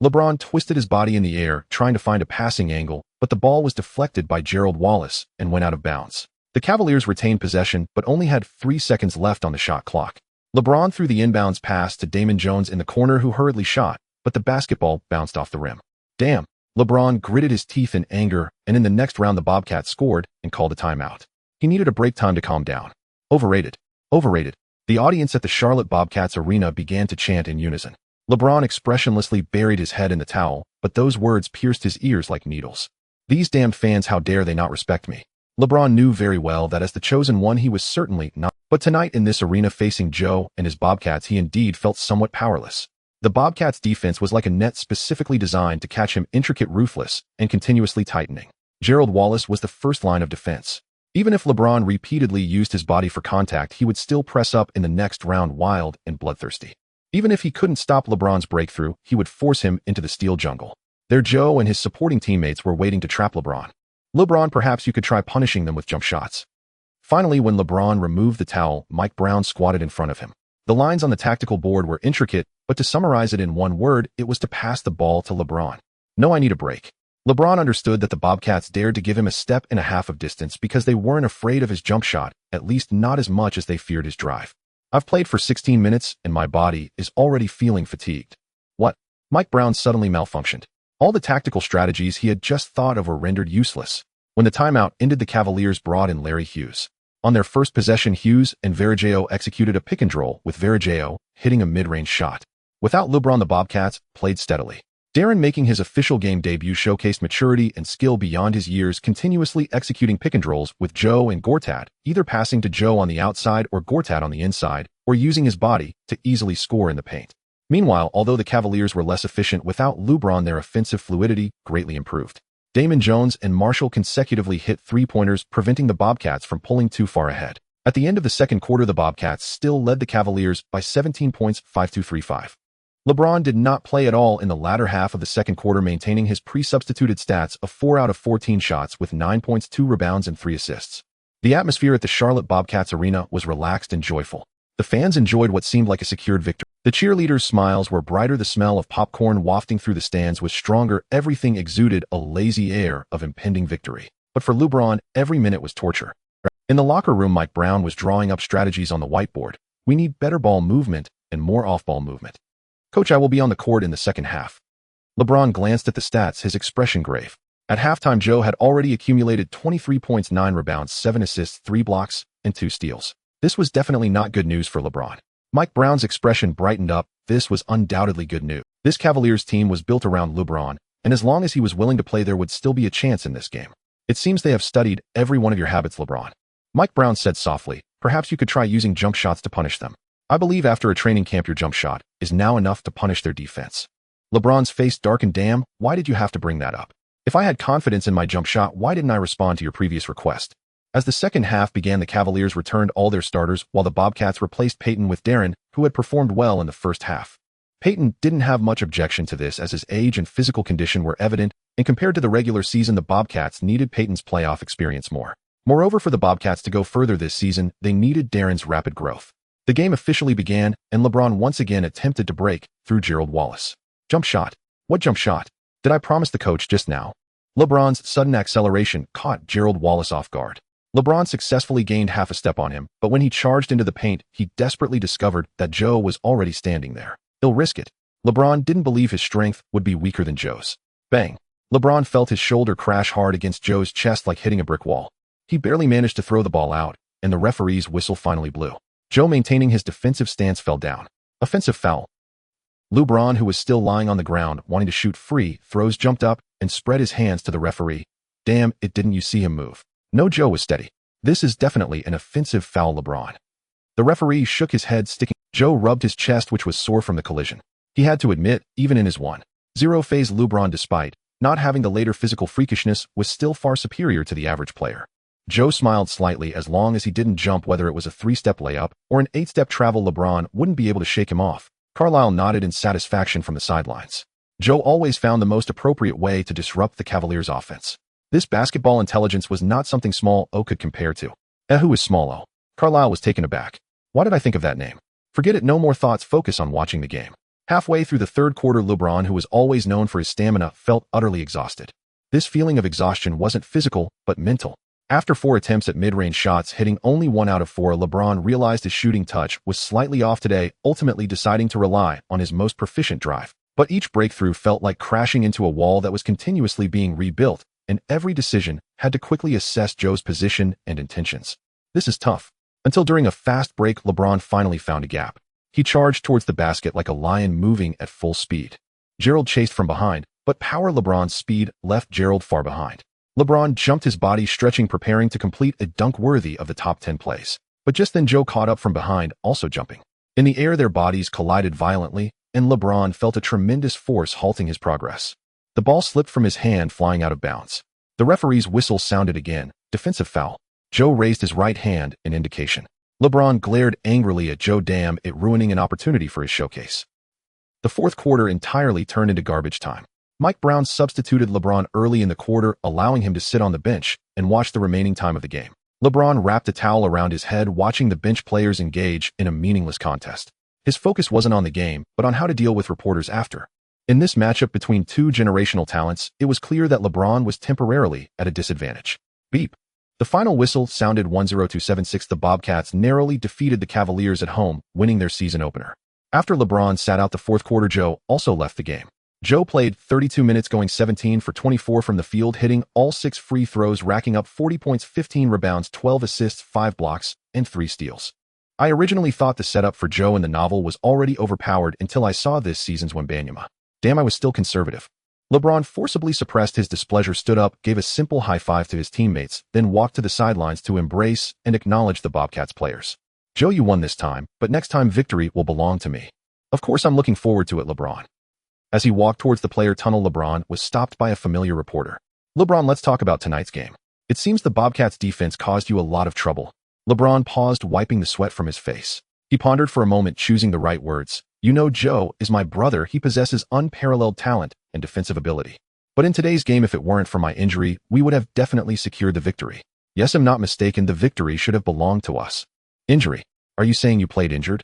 LeBron twisted his body in the air, trying to find a passing angle, but the ball was deflected by Gerald Wallace and went out of bounds. The Cavaliers retained possession, but only had 3 seconds left on the shot clock. LeBron threw the inbounds pass to Damon Jones in the corner, who hurriedly shot, but the basketball bounced off the rim. Damn! LeBron gritted his teeth in anger, and in the next round the Bobcats scored and called a timeout. He needed a break time to calm down. Overrated. Overrated. The audience at the Charlotte Bobcats arena began to chant in unison. LeBron expressionlessly buried his head in the towel, but those words pierced his ears like needles. "These damned fans, how dare they not respect me?" LeBron knew very well that as the chosen one he was certainly not. But tonight in this arena facing Joe and his Bobcats, he indeed felt somewhat powerless. The Bobcats' defense was like a net specifically designed to catch him, intricate, ruthless, and continuously tightening. Gerald Wallace was the first line of defense. Even if LeBron repeatedly used his body for contact, he would still press up in the next round, wild and bloodthirsty. Even if he couldn't stop LeBron's breakthrough, he would force him into the steel jungle. There Joe and his supporting teammates were waiting to trap LeBron. LeBron, perhaps you could try punishing them with jump shots. Finally, when LeBron removed the towel, Mike Brown squatted in front of him. The lines on the tactical board were intricate, but to summarize it in one word, it was to pass the ball to LeBron. "No, I need a break." LeBron understood that the Bobcats dared to give him a step and a half of distance because they weren't afraid of his jump shot, at least not as much as they feared his drive. "I've played for 16 minutes, and my body is already feeling fatigued." What? Mike Brown suddenly malfunctioned. All the tactical strategies he had just thought of were rendered useless. When the timeout ended, the Cavaliers brought in Larry Hughes. On their first possession, Hughes and Varejão executed a pick and roll, with Varejão hitting a mid-range shot. Without LeBron, the Bobcats played steadily. Darren, making his official game debut, showcased maturity and skill beyond his years, continuously executing pick and rolls with Joe and Gortat, either passing to Joe on the outside or Gortat on the inside, or using his body to easily score in the paint. Meanwhile, although the Cavaliers were less efficient without LeBron, their offensive fluidity greatly improved. Damon Jones and Marshall consecutively hit 3-pointers, preventing the Bobcats from pulling too far ahead. At the end of the second quarter, the Bobcats still led the Cavaliers by 17 points, 5-2-3-5. LeBron did not play at all in the latter half of the second quarter, maintaining his pre-substituted stats of 4 out of 14 shots with 9 points, 2 rebounds, and 3 assists. The atmosphere at the Charlotte Bobcats arena was relaxed and joyful. The fans enjoyed what seemed like a secured victory. The cheerleaders' smiles were brighter, the smell of popcorn wafting through the stands was stronger, everything exuded a lazy air of impending victory. But for LeBron, every minute was torture. In the locker room, Mike Brown was drawing up strategies on the whiteboard. "We need better ball movement and more off-ball movement. Coach, I will be on the court in the second half." LeBron glanced at the stats, his expression grave. At halftime, Joe had already accumulated 23 points, 9 rebounds, 7 assists, 3 blocks, and 2 steals. This was definitely not good news for LeBron. Mike Brown's expression brightened up. This was undoubtedly good news. This Cavaliers team was built around LeBron, and as long as he was willing to play, there would still be a chance in this game. "It seems they have studied every one of your habits, LeBron." Mike Brown said softly, "Perhaps you could try using jump shots to punish them. I believe after a training camp, your jump shot is now enough to punish their defense." LeBron's face darkened. "Damn, why did you have to bring that up? If I had confidence in my jump shot, why didn't I respond to your previous request?" As the second half began, the Cavaliers returned all their starters, while the Bobcats replaced Peyton with Darren, who had performed well in the first half. Peyton didn't have much objection to this, as his age and physical condition were evident, and compared to the regular season, the Bobcats needed Peyton's playoff experience more. Moreover, for the Bobcats to go further this season, they needed Darren's rapid growth. The game officially began, and LeBron once again attempted to break through Gerald Wallace. Jump shot. What jump shot? Did I promise the coach just now? LeBron's sudden acceleration caught Gerald Wallace off guard. LeBron successfully gained half a step on him, but when he charged into the paint, he desperately discovered that Joe was already standing there. He'll risk it. LeBron didn't believe his strength would be weaker than Joe's. Bang. LeBron felt his shoulder crash hard against Joe's chest like hitting a brick wall. He barely managed to throw the ball out, and the referee's whistle finally blew. Joe, maintaining his defensive stance, fell down. Offensive foul. LeBron, who was still lying on the ground, wanting to shoot free throws, jumped up and spread his hands to the referee. Damn, it didn't you see him move? No, Joe was steady. This is definitely an offensive foul, LeBron. The referee shook his head, sticking. Joe rubbed his chest, which was sore from the collision. He had to admit, even in his 1-0 phase, LeBron, despite not having the later physical freakishness, was still far superior to the average player. Joe smiled slightly. As long as he didn't jump, whether it was a 3-step layup or an 8-step travel, LeBron wouldn't be able to shake him off. Carlisle nodded in satisfaction from the sidelines. Joe always found the most appropriate way to disrupt the Cavaliers' offense. This basketball intelligence was not something Small O could compare to. Who is Small O? Carlisle was taken aback. Why did I think of that name? Forget it, no more thoughts, focus on watching the game. Halfway through the third quarter, LeBron, who was always known for his stamina, felt utterly exhausted. This feeling of exhaustion wasn't physical, but mental. After 4 attempts at mid-range shots, hitting only 1 out of 4, LeBron realized his shooting touch was slightly off today, ultimately deciding to rely on his most proficient drive. But each breakthrough felt like crashing into a wall that was continuously being rebuilt, and every decision had to quickly assess Joe's position and intentions. This is tough. Until during a fast break, LeBron finally found a gap. He charged towards the basket like a lion moving at full speed. Gerald chased from behind, but LeBron's speed left Gerald far behind. LeBron jumped, his body stretching, preparing to complete a dunk worthy of the top 10 plays. But just then Joe caught up from behind, also jumping. In the air, their bodies collided violently, and LeBron felt a tremendous force halting his progress. The ball slipped from his hand, flying out of bounds. The referee's whistle sounded again. Defensive foul. Joe raised his right hand in indication. LeBron glared angrily at Joe. Damn it, ruining an opportunity for his showcase. The fourth quarter entirely turned into garbage time. Mike Brown substituted LeBron early in the quarter, allowing him to sit on the bench and watch the remaining time of the game. LeBron wrapped a towel around his head, watching the bench players engage in a meaningless contest. His focus wasn't on the game, but on how to deal with reporters after. In this matchup between two generational talents, it was clear that LeBron was temporarily at a disadvantage. Beep. The final whistle sounded 1-0-2-7-6. The Bobcats narrowly defeated the Cavaliers at home, winning their season opener. After LeBron sat out the fourth quarter, Joe also left the game. Joe played 32 minutes, going 17 for 24 from the field, hitting all 6 free throws, racking up 40 points, 15 rebounds, 12 assists, 5 blocks, and 3 steals. I originally thought the setup for Joe in the novel was already overpowered until I saw this season's Wembanyama. Damn, I was still conservative. LeBron forcibly suppressed his displeasure, stood up, gave a simple high five to his teammates, then walked to the sidelines to embrace and acknowledge the Bobcats players. Joe, you won this time, but next time victory will belong to me. Of course, I'm looking forward to it, LeBron. As he walked towards the player tunnel, LeBron was stopped by a familiar reporter. LeBron, let's talk about tonight's game. It seems the Bobcats' defense caused you a lot of trouble. LeBron paused, wiping the sweat from his face. He pondered for a moment, choosing the right words. You know, Joe is my brother. He possesses unparalleled talent and defensive ability. But in today's game, if it weren't for my injury, we would have definitely secured the victory. Yes, I'm not mistaken. The victory should have belonged to us. Injury? Are you saying you played injured?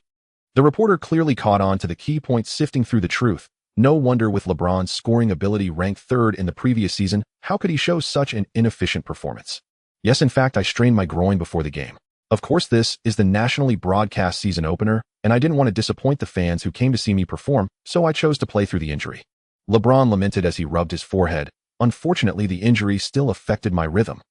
The reporter clearly caught on to the key point, sifting through the truth. No wonder, with LeBron's scoring ability ranked 3rd in the previous season, how could he show such an inefficient performance? Yes, in fact, I strained my groin before the game. Of course, this is the nationally broadcast season opener, and I didn't want to disappoint the fans who came to see me perform, so I chose to play through the injury. LeBron lamented as he rubbed his forehead. Unfortunately, the injury still affected my rhythm.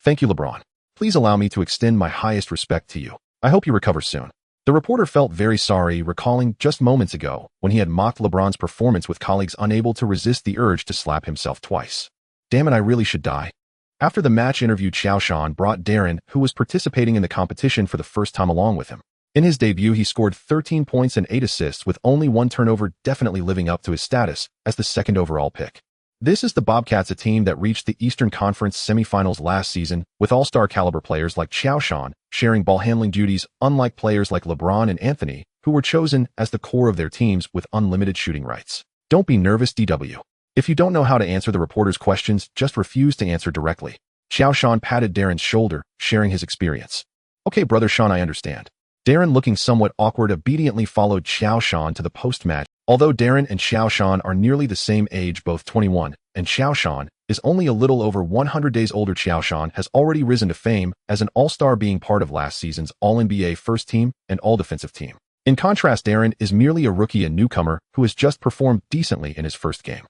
Thank you, LeBron. Please allow me to extend my highest respect to you. I hope you recover soon. The reporter felt very sorry, recalling just moments ago when he had mocked LeBron's performance, with colleagues unable to resist the urge to slap himself twice. Damn it, I really should die. After the match interview, Qiao Shan brought Darren, who was participating in the competition for the first time, along with him. In his debut, he scored 13 points and 8 assists with only 1 turnover, definitely living up to his status as the 2nd overall pick. This is the Bobcats, a team that reached the Eastern Conference semifinals last season, with all-star caliber players like Qiao Shan sharing ball handling duties, unlike players like LeBron and Anthony, who were chosen as the core of their teams with unlimited shooting rights. Don't be nervous, DW. If you don't know how to answer the reporter's questions, just refuse to answer directly. Qiao Shan patted Darren's shoulder, sharing his experience. Okay, brother Shan, I understand. Darren, looking somewhat awkward, obediently followed Qiao Shan to the post-match. Although Darren and Qiao Shan are nearly the same age, both 21, and Qiao Shan is only a little over 100 days older, Qiao Shan has already risen to fame as an all-star, being part of last season's All-NBA first team and All-Defensive team. In contrast, Aaron is merely a rookie and newcomer who has just performed decently in his first game.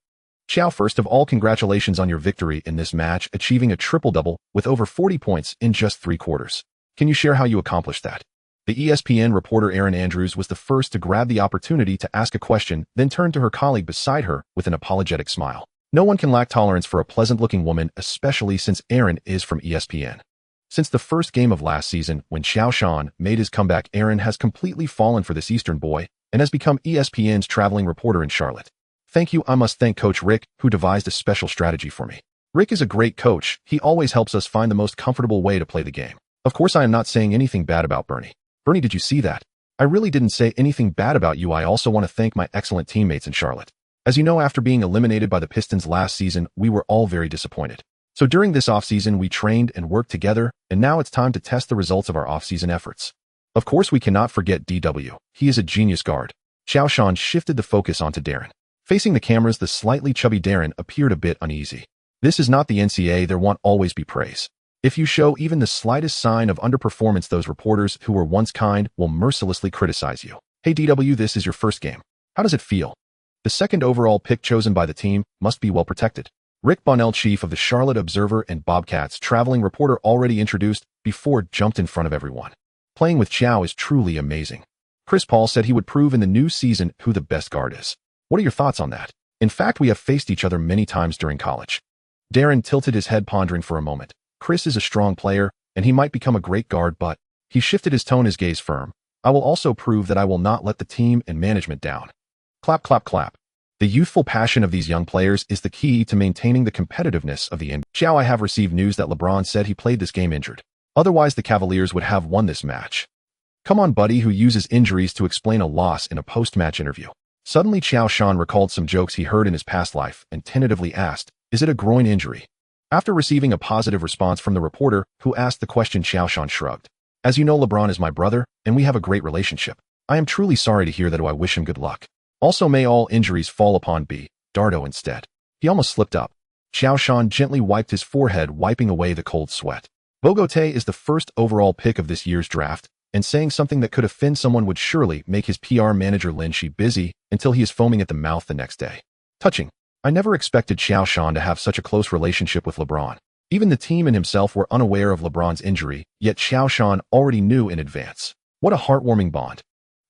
Qiao, first of all, congratulations on your victory in this match, achieving a triple-double with over 40 points in just 3 quarters. Can you share how you accomplished that? The ESPN reporter Erin Andrews was the first to grab the opportunity to ask a question, then turned to her colleague beside her with an apologetic smile. No one can lack tolerance for a pleasant-looking woman, especially since Aaron is from ESPN. Since the first game of last season, when Qiao Shan made his comeback, Aaron has completely fallen for this Eastern boy and has become ESPN's traveling reporter in Charlotte. Thank you. I must thank Coach Rick, who devised a special strategy for me. Rick is a great coach. He always helps us find the most comfortable way to play the game. Of course, I am not saying anything bad about Bernie. Bernie, did you see that? I really didn't say anything bad about you. I also want to thank my excellent teammates in Charlotte. As you know, after being eliminated by the Pistons last season, we were all very disappointed. So during this offseason, we trained and worked together, and now it's time to test the results of our offseason efforts. Of course, we cannot forget DW. He is a genius guard. Qiao Shan shifted the focus onto Darren. Facing the cameras, the slightly chubby Darren appeared a bit uneasy. This is not the NCAA. There won't always be praise. If you show even the slightest sign of underperformance, those reporters who were once kind will mercilessly criticize you. Hey DW, this is your first game. How does it feel? The second overall pick chosen by the team must be well protected. Rick Bonnell, chief of the Charlotte Observer and Bobcats traveling reporter already introduced before, jumped in front of everyone. Playing with Qiao is truly amazing. Chris Paul said he would prove in the new season who the best guard is. What are your thoughts on that? In fact, we have faced each other many times during college. Darren tilted his head, pondering for a moment. Chris is a strong player, and he might become a great guard, but he shifted his tone, his gaze firm. I will also prove that I will not let the team and management down. Clap, clap, clap. The youthful passion of these young players is the key to maintaining the competitiveness of the NBA. Qiao, I have received news that LeBron said he played this game injured. Otherwise, the Cavaliers would have won this match. Come on, buddy, who uses injuries to explain a loss in a post-match interview. Suddenly, Qiao Shan recalled some jokes he heard in his past life and tentatively asked, is it a groin injury? After receiving a positive response from the reporter who asked the question, Qiao Shan shrugged. As you know, LeBron is my brother, and we have a great relationship. I am truly sorry to hear that. I wish him good luck. Also, may all injuries fall upon B. Dardo instead. He almost slipped up. Qiao Shan gently wiped his forehead, wiping away the cold sweat. Bogote is the first overall pick of this year's draft, and saying something that could offend someone would surely make his PR manager Lin Shi busy until he is foaming at the mouth the next day. Touching. I never expected Qiao Shan to have such a close relationship with LeBron. Even the team and himself were unaware of LeBron's injury, yet Qiao Shan already knew in advance. What a heartwarming bond.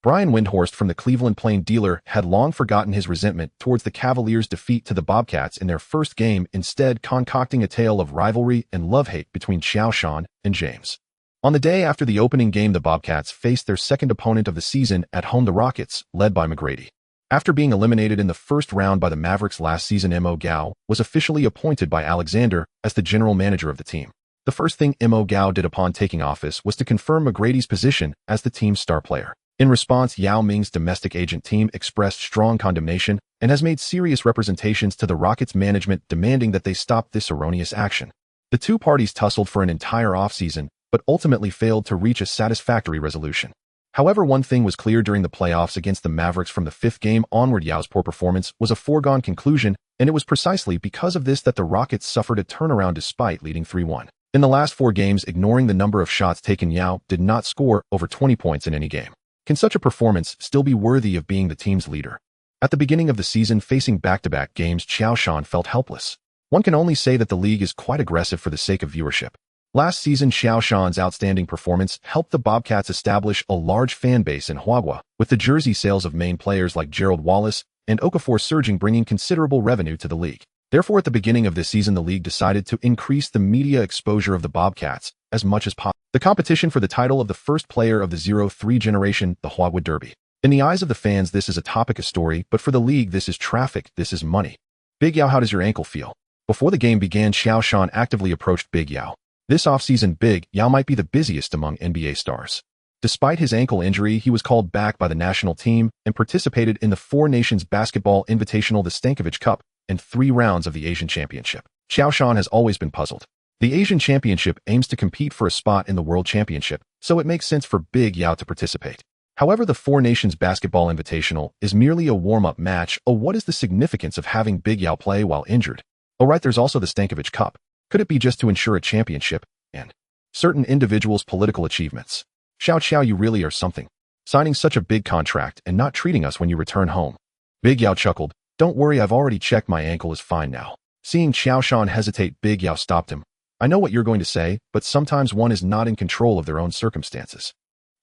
Brian Windhorst from the Cleveland Plain Dealer had long forgotten his resentment towards the Cavaliers' defeat to the Bobcats in their first game, instead concocting a tale of rivalry and love-hate between Qiao Shan and James. On the day after the opening game, the Bobcats faced their second opponent of the season at home, the Rockets, led by McGrady. After being eliminated in the first round by the Mavericks last season, Mo Gao was officially appointed by Alexander as the general manager of the team. The first thing Mo Gao did upon taking office was to confirm McGrady's position as the team's star player. In response, Yao Ming's domestic agent team expressed strong condemnation and has made serious representations to the Rockets management, demanding that they stop this erroneous action. The two parties tussled for an entire offseason, but ultimately failed to reach a satisfactory resolution. However, one thing was clear: during the playoffs against the Mavericks from the fifth game onward, Yao's poor performance was a foregone conclusion, and it was precisely because of this that the Rockets suffered a turnaround despite leading 3-1. In the last 4 games, ignoring the number of shots taken, Yao did not score over 20 points in any game. Can such a performance still be worthy of being the team's leader? At the beginning of the season, facing back-to-back games, Qiao Shan felt helpless. One can only say that the league is quite aggressive for the sake of viewership. Last season, Qiao Shan's outstanding performance helped the Bobcats establish a large fan base in Huagua, with the jersey sales of main players like Gerald Wallace and Okafor surging, bringing considerable revenue to the league. Therefore, at the beginning of this season, the league decided to increase the media exposure of the Bobcats as much as possible. The competition for the title of the first player of the 0-3 generation, the Huagua Derby. In the eyes of the fans, this is a topic, a story, but for the league, this is traffic, this is money. Big Yao, how does your ankle feel? Before the game began, Qiao Shan actively approached Big Yao. This offseason, Big Yao might be the busiest among NBA stars. Despite his ankle injury, he was called back by the national team and participated in the Four Nations Basketball Invitational, the Stankovic Cup, and 3 rounds of the Asian Championship. Qiao Shan has always been puzzled. The Asian Championship aims to compete for a spot in the World Championship, so it makes sense for Big Yao to participate. However, the Four Nations Basketball Invitational is merely a warm-up match. Oh, what is the significance of having Big Yao play while injured? Oh right, there's also the Stankovic Cup. Could it be just to ensure a championship and certain individuals' political achievements? Xiao, you really are something. signing such a big contract and not treating us when you return home." Big Yao chuckled. "Don't worry, I've already checked, my ankle is fine now." Seeing Qiao Shan hesitate, Big Yao stopped him. "I know what you're going to say, but sometimes one is not in control of their own circumstances."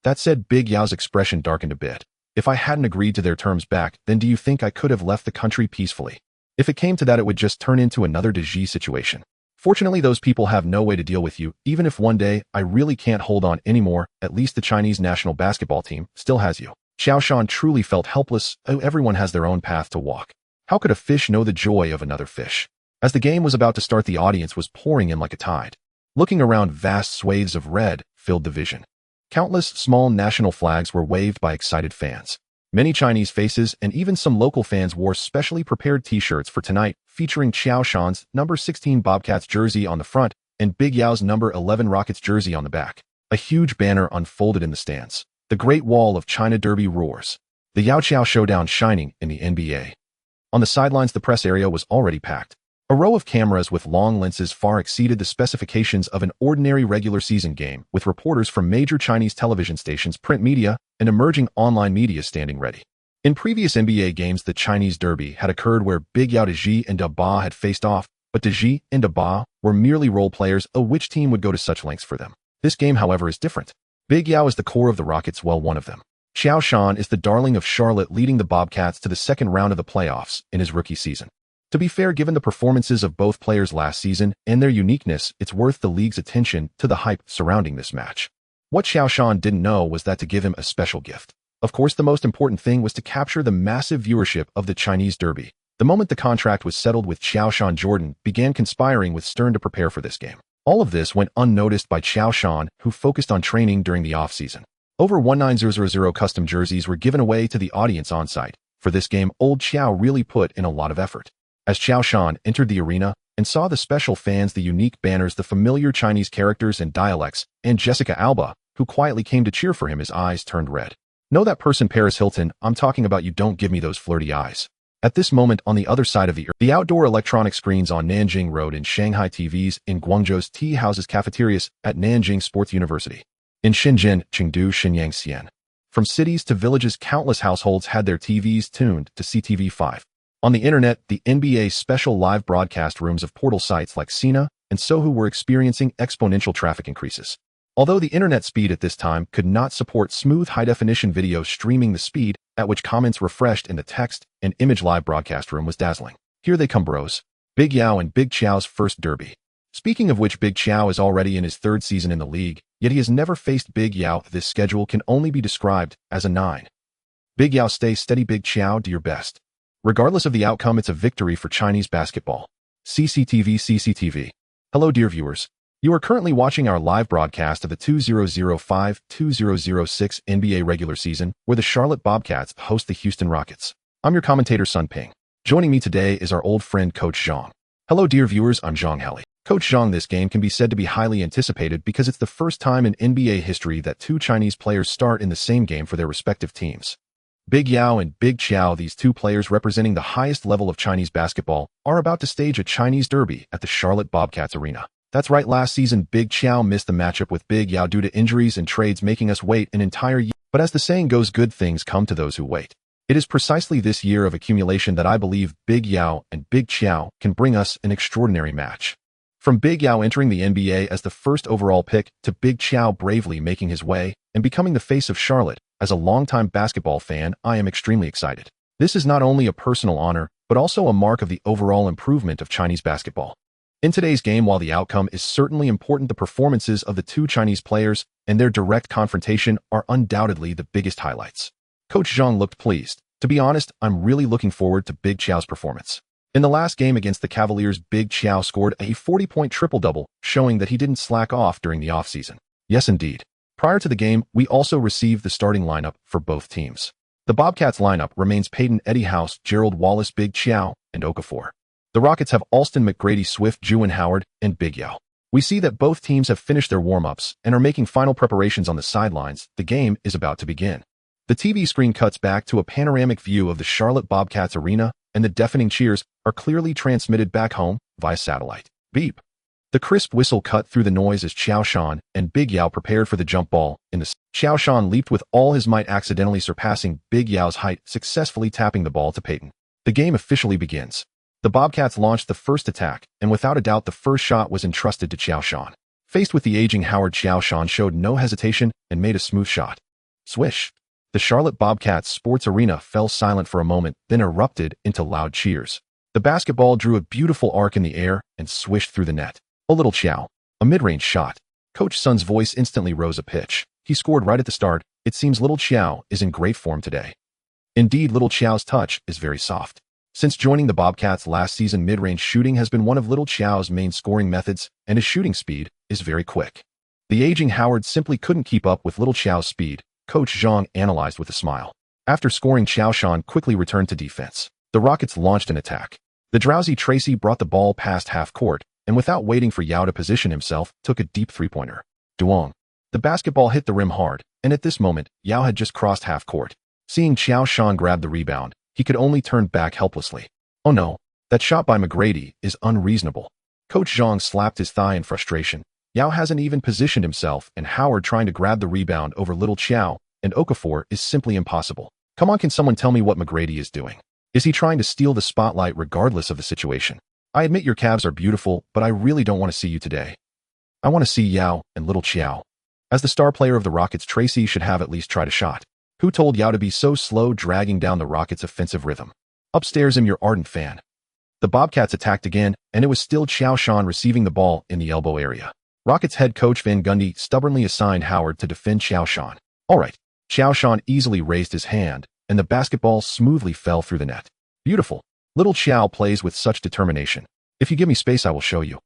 That said, Big Yao's expression darkened a bit. "If I hadn't agreed to their terms back, then do you think I could have left the country peacefully? If it came to that, it would just turn into another Deji situation. Fortunately, those people have no way to deal with you. Even if one day I really can't hold on anymore, at least the Chinese national basketball team still has you." Qiao Shan truly felt helpless. Everyone has their own path to walk. How could a fish know the joy of another fish? As the game was about to start, the audience was pouring in like a tide. Looking around, vast swathes of red filled the vision. Countless small national flags were waved by excited fans. Many Chinese faces and even some local fans wore specially prepared t-shirts for tonight, featuring Qiao Shan's number 16 Bobcats jersey on the front and Big Yao's number 11 Rockets jersey on the back. A huge banner unfolded in the stands. The Great Wall of China Derby roars. The Yao Qiao Showdown shining in the NBA. On the sidelines, the press area was already packed. A row of cameras with long lenses far exceeded the specifications of an ordinary regular season game, with reporters from major Chinese television stations, print media, and emerging online media standing ready. In previous NBA games, the Chinese Derby had occurred where Big Yao Deji and Ba had faced off, but Deji and Ba were merely role players. Which team would go to such lengths for them? This game, however, is different. Big Yao is the core of the Rockets, well, one of them. Qiao Shan is the darling of Charlotte, leading the Bobcats to the second round of the playoffs in his rookie season. To be fair, given the performances of both players last season and their uniqueness, it's worth the league's attention to the hype surrounding this match. What Qiao Shan didn't know was that to give him a special gift. Of course, the most important thing was to capture the massive viewership of the Chinese Derby. The moment the contract was settled with Qiao Shan, Jordan began conspiring with Stern to prepare for this game. All of this went unnoticed by Qiao Shan, who focused on training during the off-season. Over 19,000 custom jerseys were given away to the audience on site. For this game, old Qiao really put in a lot of effort. As Qiao Shan entered the arena and saw the special fans, the unique banners, the familiar Chinese characters and dialects, and Jessica Alba, who quietly came to cheer for him, his eyes turned red. "Know that person, Paris Hilton? I'm talking about you. Don't give me those flirty eyes." At this moment, on the other side of the outdoor electronic screens on Nanjing Road, in Shanghai, TVs in Guangzhou's tea houses, cafeterias at Nanjing Sports University, in Shenzhen, Chengdu, Shenyang, Xi'an. From cities to villages, countless households had their TVs tuned to CTV5. On the internet, the NBA's special live broadcast rooms of portal sites like Sina and Sohu were experiencing exponential traffic increases. Although the internet speed at this time could not support smooth high-definition video streaming, the speed at which comments refreshed in the text and image live broadcast room was dazzling. Here they come, bros. Big Yao and Big Qiao's first derby. Speaking of which, Big Qiao is already in his third season in the league, yet he has never faced Big Yao. This schedule can only be described as a 9. Big Yao, stay steady. Big Qiao, do your best. Regardless of the outcome, it's a victory for Chinese basketball. CCTV. Hello, dear viewers. You are currently watching our live broadcast of the 2005-2006 NBA regular season, where the Charlotte Bobcats host the Houston Rockets. I'm your commentator, Sun Ping. Joining me today is our old friend, Coach Zhang. Hello, dear viewers, I'm Zhang Heli. Coach Zhang, this game can be said to be highly anticipated because it's the first time in NBA history that two Chinese players start in the same game for their respective teams. Big Yao and Big Qiao, these two players representing the highest level of Chinese basketball, are about to stage a Chinese derby at the Charlotte Bobcats arena. That's right, last season Big Qiao missed the matchup with Big Yao due to injuries and trades, making us wait an entire year. But as the saying goes, good things come to those who wait. It is precisely this year of accumulation that I believe Big Yao and Big Qiao can bring us an extraordinary match. From Big Yao entering the NBA as the first overall pick to Big Qiao bravely making his way and becoming the face of Charlotte, as a longtime basketball fan, I am extremely excited. This is not only a personal honor, but also a mark of the overall improvement of Chinese basketball. In today's game, while the outcome is certainly important, the performances of the two Chinese players and their direct confrontation are undoubtedly the biggest highlights. Coach Zhang looked pleased. To be honest, I'm really looking forward to Big Qiao's performance. In the last game against the Cavaliers, Big Qiao scored a 40-point triple-double, showing that he didn't slack off during the offseason. Yes, indeed. Prior to the game, we also received the starting lineup for both teams. The Bobcats lineup remains Peyton, Eddie House, Gerald Wallace, Big Qiao, and Okafor. The Rockets have Alston, McGrady, Swift, Juwan Howard, and Big Yao. We see that both teams have finished their warm-ups and are making final preparations on the sidelines. The game is about to begin. The TV screen cuts back to a panoramic view of the Charlotte Bobcats arena, and the deafening cheers are clearly transmitted back home via satellite. Beep. The crisp whistle cut through the noise as Qiao Shan and Big Yao prepared for the jump ball. Qiao Shan leaped with all his might, accidentally surpassing Big Yao's height, successfully tapping the ball to Peyton. The game officially begins. The Bobcats launched the first attack, and without a doubt the first shot was entrusted to Qiao Shan. Faced with the aging Howard, Qiao Shan showed no hesitation and made a smooth shot. Swish! The Charlotte Bobcats sports arena fell silent for a moment, then erupted into loud cheers. The basketball drew a beautiful arc in the air and swished through the net. "Oh, little Qiao." A mid-range shot. Coach Sun's voice instantly rose a pitch. He scored right at the start. It seems little Qiao is in great form today. Indeed, little Qiao's touch is very soft. Since joining the Bobcats last season, mid-range shooting has been one of little Qiao's main scoring methods, and his shooting speed is very quick. The aging Howard simply couldn't keep up with little Qiao's speed, Coach Zhang analyzed with a smile. After scoring, Qiao Shan quickly returned to defense. The Rockets launched an attack. The drowsy Tracy brought the ball past half court, and without waiting for Yao to position himself, took a deep three-pointer. Duong. The basketball hit the rim hard, and at this moment, Yao had just crossed half court. Seeing Qiao Shan grab the rebound, he could only turn back helplessly. "Oh no, that shot by McGrady is unreasonable." Coach Zhang slapped his thigh in frustration. Yao hasn't even positioned himself, and Howard trying to grab the rebound over little Qiao and Okafor is simply impossible. Come on, can someone tell me what McGrady is doing? Is he trying to steal the spotlight regardless of the situation? I admit your calves are beautiful, but I really don't want to see you today. I want to see Yao and little Qiao. As the star player of the Rockets, Tracy should have at least tried a shot. Who told Yao to be so slow, dragging down the Rockets' offensive rhythm? Upstairs, I'm your ardent fan. The Bobcats attacked again, and it was still Qiao Shan receiving the ball in the elbow area. Rockets head coach Van Gundy stubbornly assigned Howard to defend Qiao Shan. All right. Qiao Shan easily raised his hand, and the basketball smoothly fell through the net. Beautiful. Little Qiao plays with such determination. If you give me space, I will show you.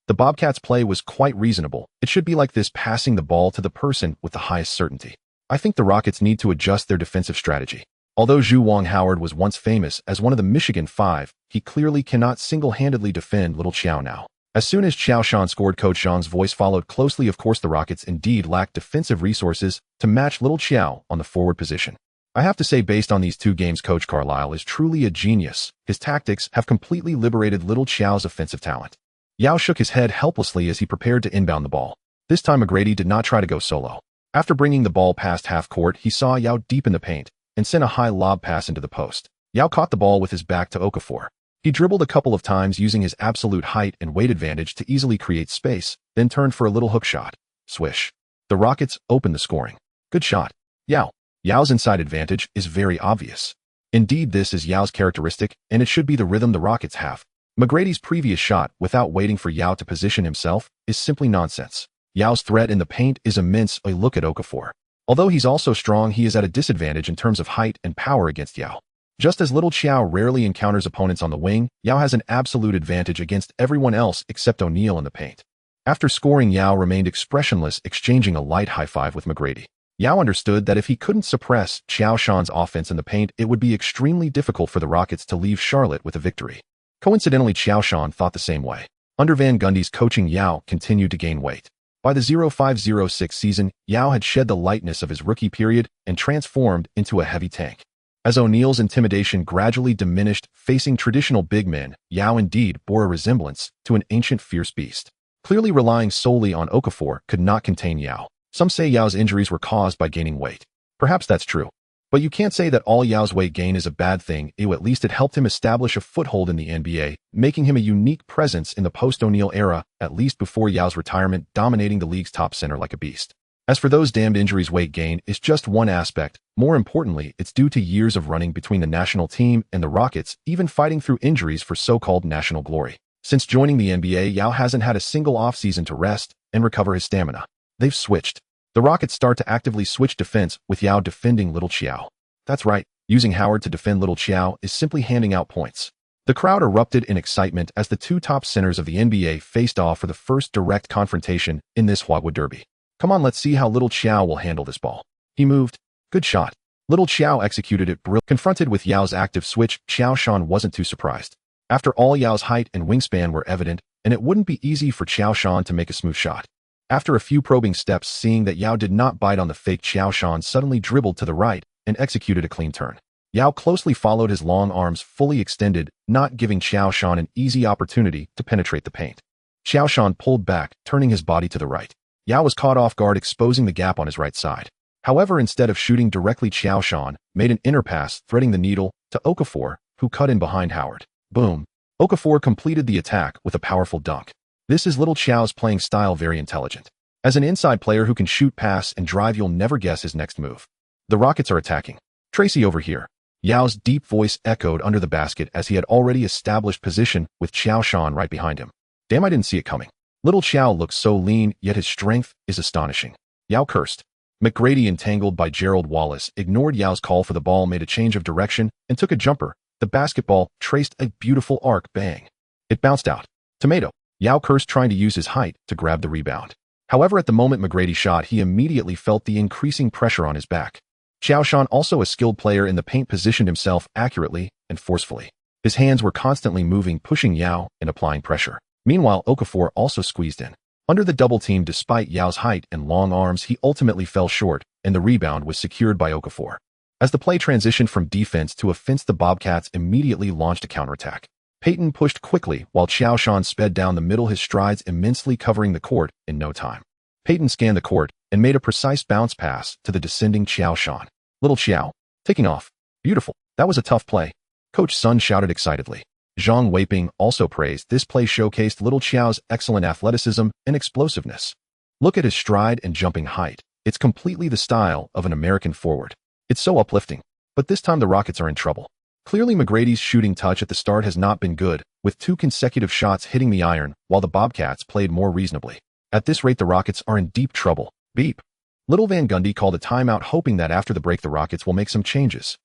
The Bobcats' play was quite reasonable. It should be like this, passing the ball to the person with the highest certainty. I think the Rockets need to adjust their defensive strategy. Although Zhu Wong Howard was once famous as one of the Michigan Five, he clearly cannot single-handedly defend little Qiao now. As soon as Qiao Shan scored, Coach Zhang's voice followed closely. Of course, the Rockets indeed lacked defensive resources to match little Qiao on the forward position. I have to say, based on these two games, Coach Carlisle is truly a genius. His tactics have completely liberated little Qiao's offensive talent. Yao shook his head helplessly as he prepared to inbound the ball. This time, McGrady did not try to go solo. After bringing the ball past half court, he saw Yao deep in the paint and sent a high lob pass into the post. Yao caught the ball with his back to Okafor. He dribbled a couple of times using his absolute height and weight advantage to easily create space, then turned for a little hook shot. Swish. The Rockets opened the scoring. Good shot. Yao. Yao's inside advantage is very obvious. Indeed, this is Yao's characteristic, and it should be the rhythm the Rockets have. McGrady's previous shot, without waiting for Yao to position himself, is simply nonsense. Yao's threat in the paint is immense. A look at Okafor. Although he's also strong, he is at a disadvantage in terms of height and power against Yao. Just as little Qiao rarely encounters opponents on the wing, Yao has an absolute advantage against everyone else except O'Neal in the paint. After scoring, Yao remained expressionless, exchanging a light high-five with McGrady. Yao understood that if he couldn't suppress Qiao Shan's offense in the paint, it would be extremely difficult for the Rockets to leave Charlotte with a victory. Coincidentally, Qiao Shan thought the same way. Under Van Gundy's coaching, Yao continued to gain weight. By the 05-06 season, Yao had shed the lightness of his rookie period and transformed into a heavy tank. As O'Neal's intimidation gradually diminished, facing traditional big men, Yao indeed bore a resemblance to an ancient fierce beast. Clearly, relying solely on Okafor could not contain Yao. Some say Yao's injuries were caused by gaining weight. Perhaps that's true. But you can't say that all Yao's weight gain is a bad thing. At least it helped him establish a foothold in the NBA, making him a unique presence in the post-O'Neal era, at least before Yao's retirement, dominating the league's top center like a beast. As for those damned injuries, weight gain is just one aspect. More importantly, it's due to years of running between the national team and the Rockets, even fighting through injuries for so-called national glory. Since joining the NBA, Yao hasn't had a single offseason to rest and recover his stamina. They've switched. The Rockets start to actively switch defense, with Yao defending little Qiao. That's right, using Howard to defend little Qiao is simply handing out points. The crowd erupted in excitement as the two top centers of the NBA faced off for the first direct confrontation in this Hogwood Derby. Come on, let's see how little Qiao will handle this ball. He moved. Good shot. Little Qiao executed it brilliantly. Confronted with Yao's active switch, Qiao Shan wasn't too surprised. After all, Yao's height and wingspan were evident, and it wouldn't be easy for Qiao Shan to make a smooth shot. After a few probing steps, seeing that Yao did not bite on the fake, Qiao Shan suddenly dribbled to the right and executed a clean turn. Yao closely followed, his long arms fully extended, not giving Qiao Shan an easy opportunity to penetrate the paint. Qiao Shan pulled back, turning his body to the right. Yao was caught off guard, exposing the gap on his right side. However, instead of shooting directly, Qiao Shan made an inner pass, threading the needle to Okafor, who cut in behind Howard. Boom. Okafor completed the attack with a powerful dunk. This is little Qiao's playing style, very intelligent. As an inside player who can shoot, pass, and drive, you'll never guess his next move. The Rockets are attacking. Tracy over here. Yao's deep voice echoed under the basket as he had already established position with Qiao Shan right behind him. Damn, I didn't see it coming. Little Qiao looks so lean, yet his strength is astonishing. Yao cursed. McGrady, entangled by Gerald Wallace, ignored Yao's call for the ball, made a change of direction, and took a jumper. The basketball traced a beautiful arc. Bang. It bounced out. Tomato. Yao cursed, trying to use his height to grab the rebound. However, at the moment McGrady shot, he immediately felt the increasing pressure on his back. Qiao Shan, also a skilled player in the paint, positioned himself accurately and forcefully. His hands were constantly moving, pushing Yao and applying pressure. Meanwhile, Okafor also squeezed in. Under the double team, despite Yao's height and long arms, he ultimately fell short, and the rebound was secured by Okafor. As the play transitioned from defense to offense, the Bobcats immediately launched a counterattack. Peyton pushed quickly while Qiao Shan sped down the middle, his strides immensely covering the court in no time. Peyton scanned the court and made a precise bounce pass to the descending Qiao Shan. Little Qiao, taking off. Beautiful. That was a tough play. Coach Sun shouted excitedly. Zhang Weiping also praised this play, showcased little Qiao's excellent athleticism and explosiveness. Look at his stride and jumping height. It's completely the style of an American forward. It's so uplifting. But this time the Rockets are in trouble. Clearly McGrady's shooting touch at the start has not been good, with 2 consecutive shots hitting the iron, while the Bobcats played more reasonably. At this rate, the Rockets are in deep trouble. Beep. Little Van Gundy called a timeout, hoping that after the break the Rockets will make some changes.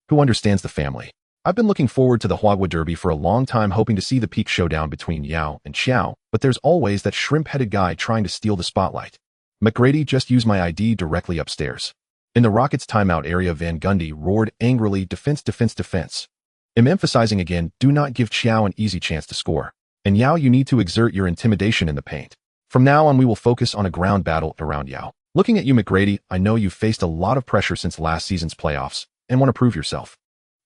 Who understands the family? I've been looking forward to the Huagua Derby for a long time, hoping to see the peak showdown between Yao and Qiao, but there's always that shrimp-headed guy trying to steal the spotlight. McGrady, just use my ID directly upstairs. In the Rockets' timeout area, Van Gundy roared angrily, defense, defense, defense. I'm emphasizing again, do not give Qiao an easy chance to score. And Yao, you need to exert your intimidation in the paint. From now on, we will focus on a ground battle around Yao. Looking at you, McGrady, I know you've faced a lot of pressure since last season's playoffs and want to prove yourself.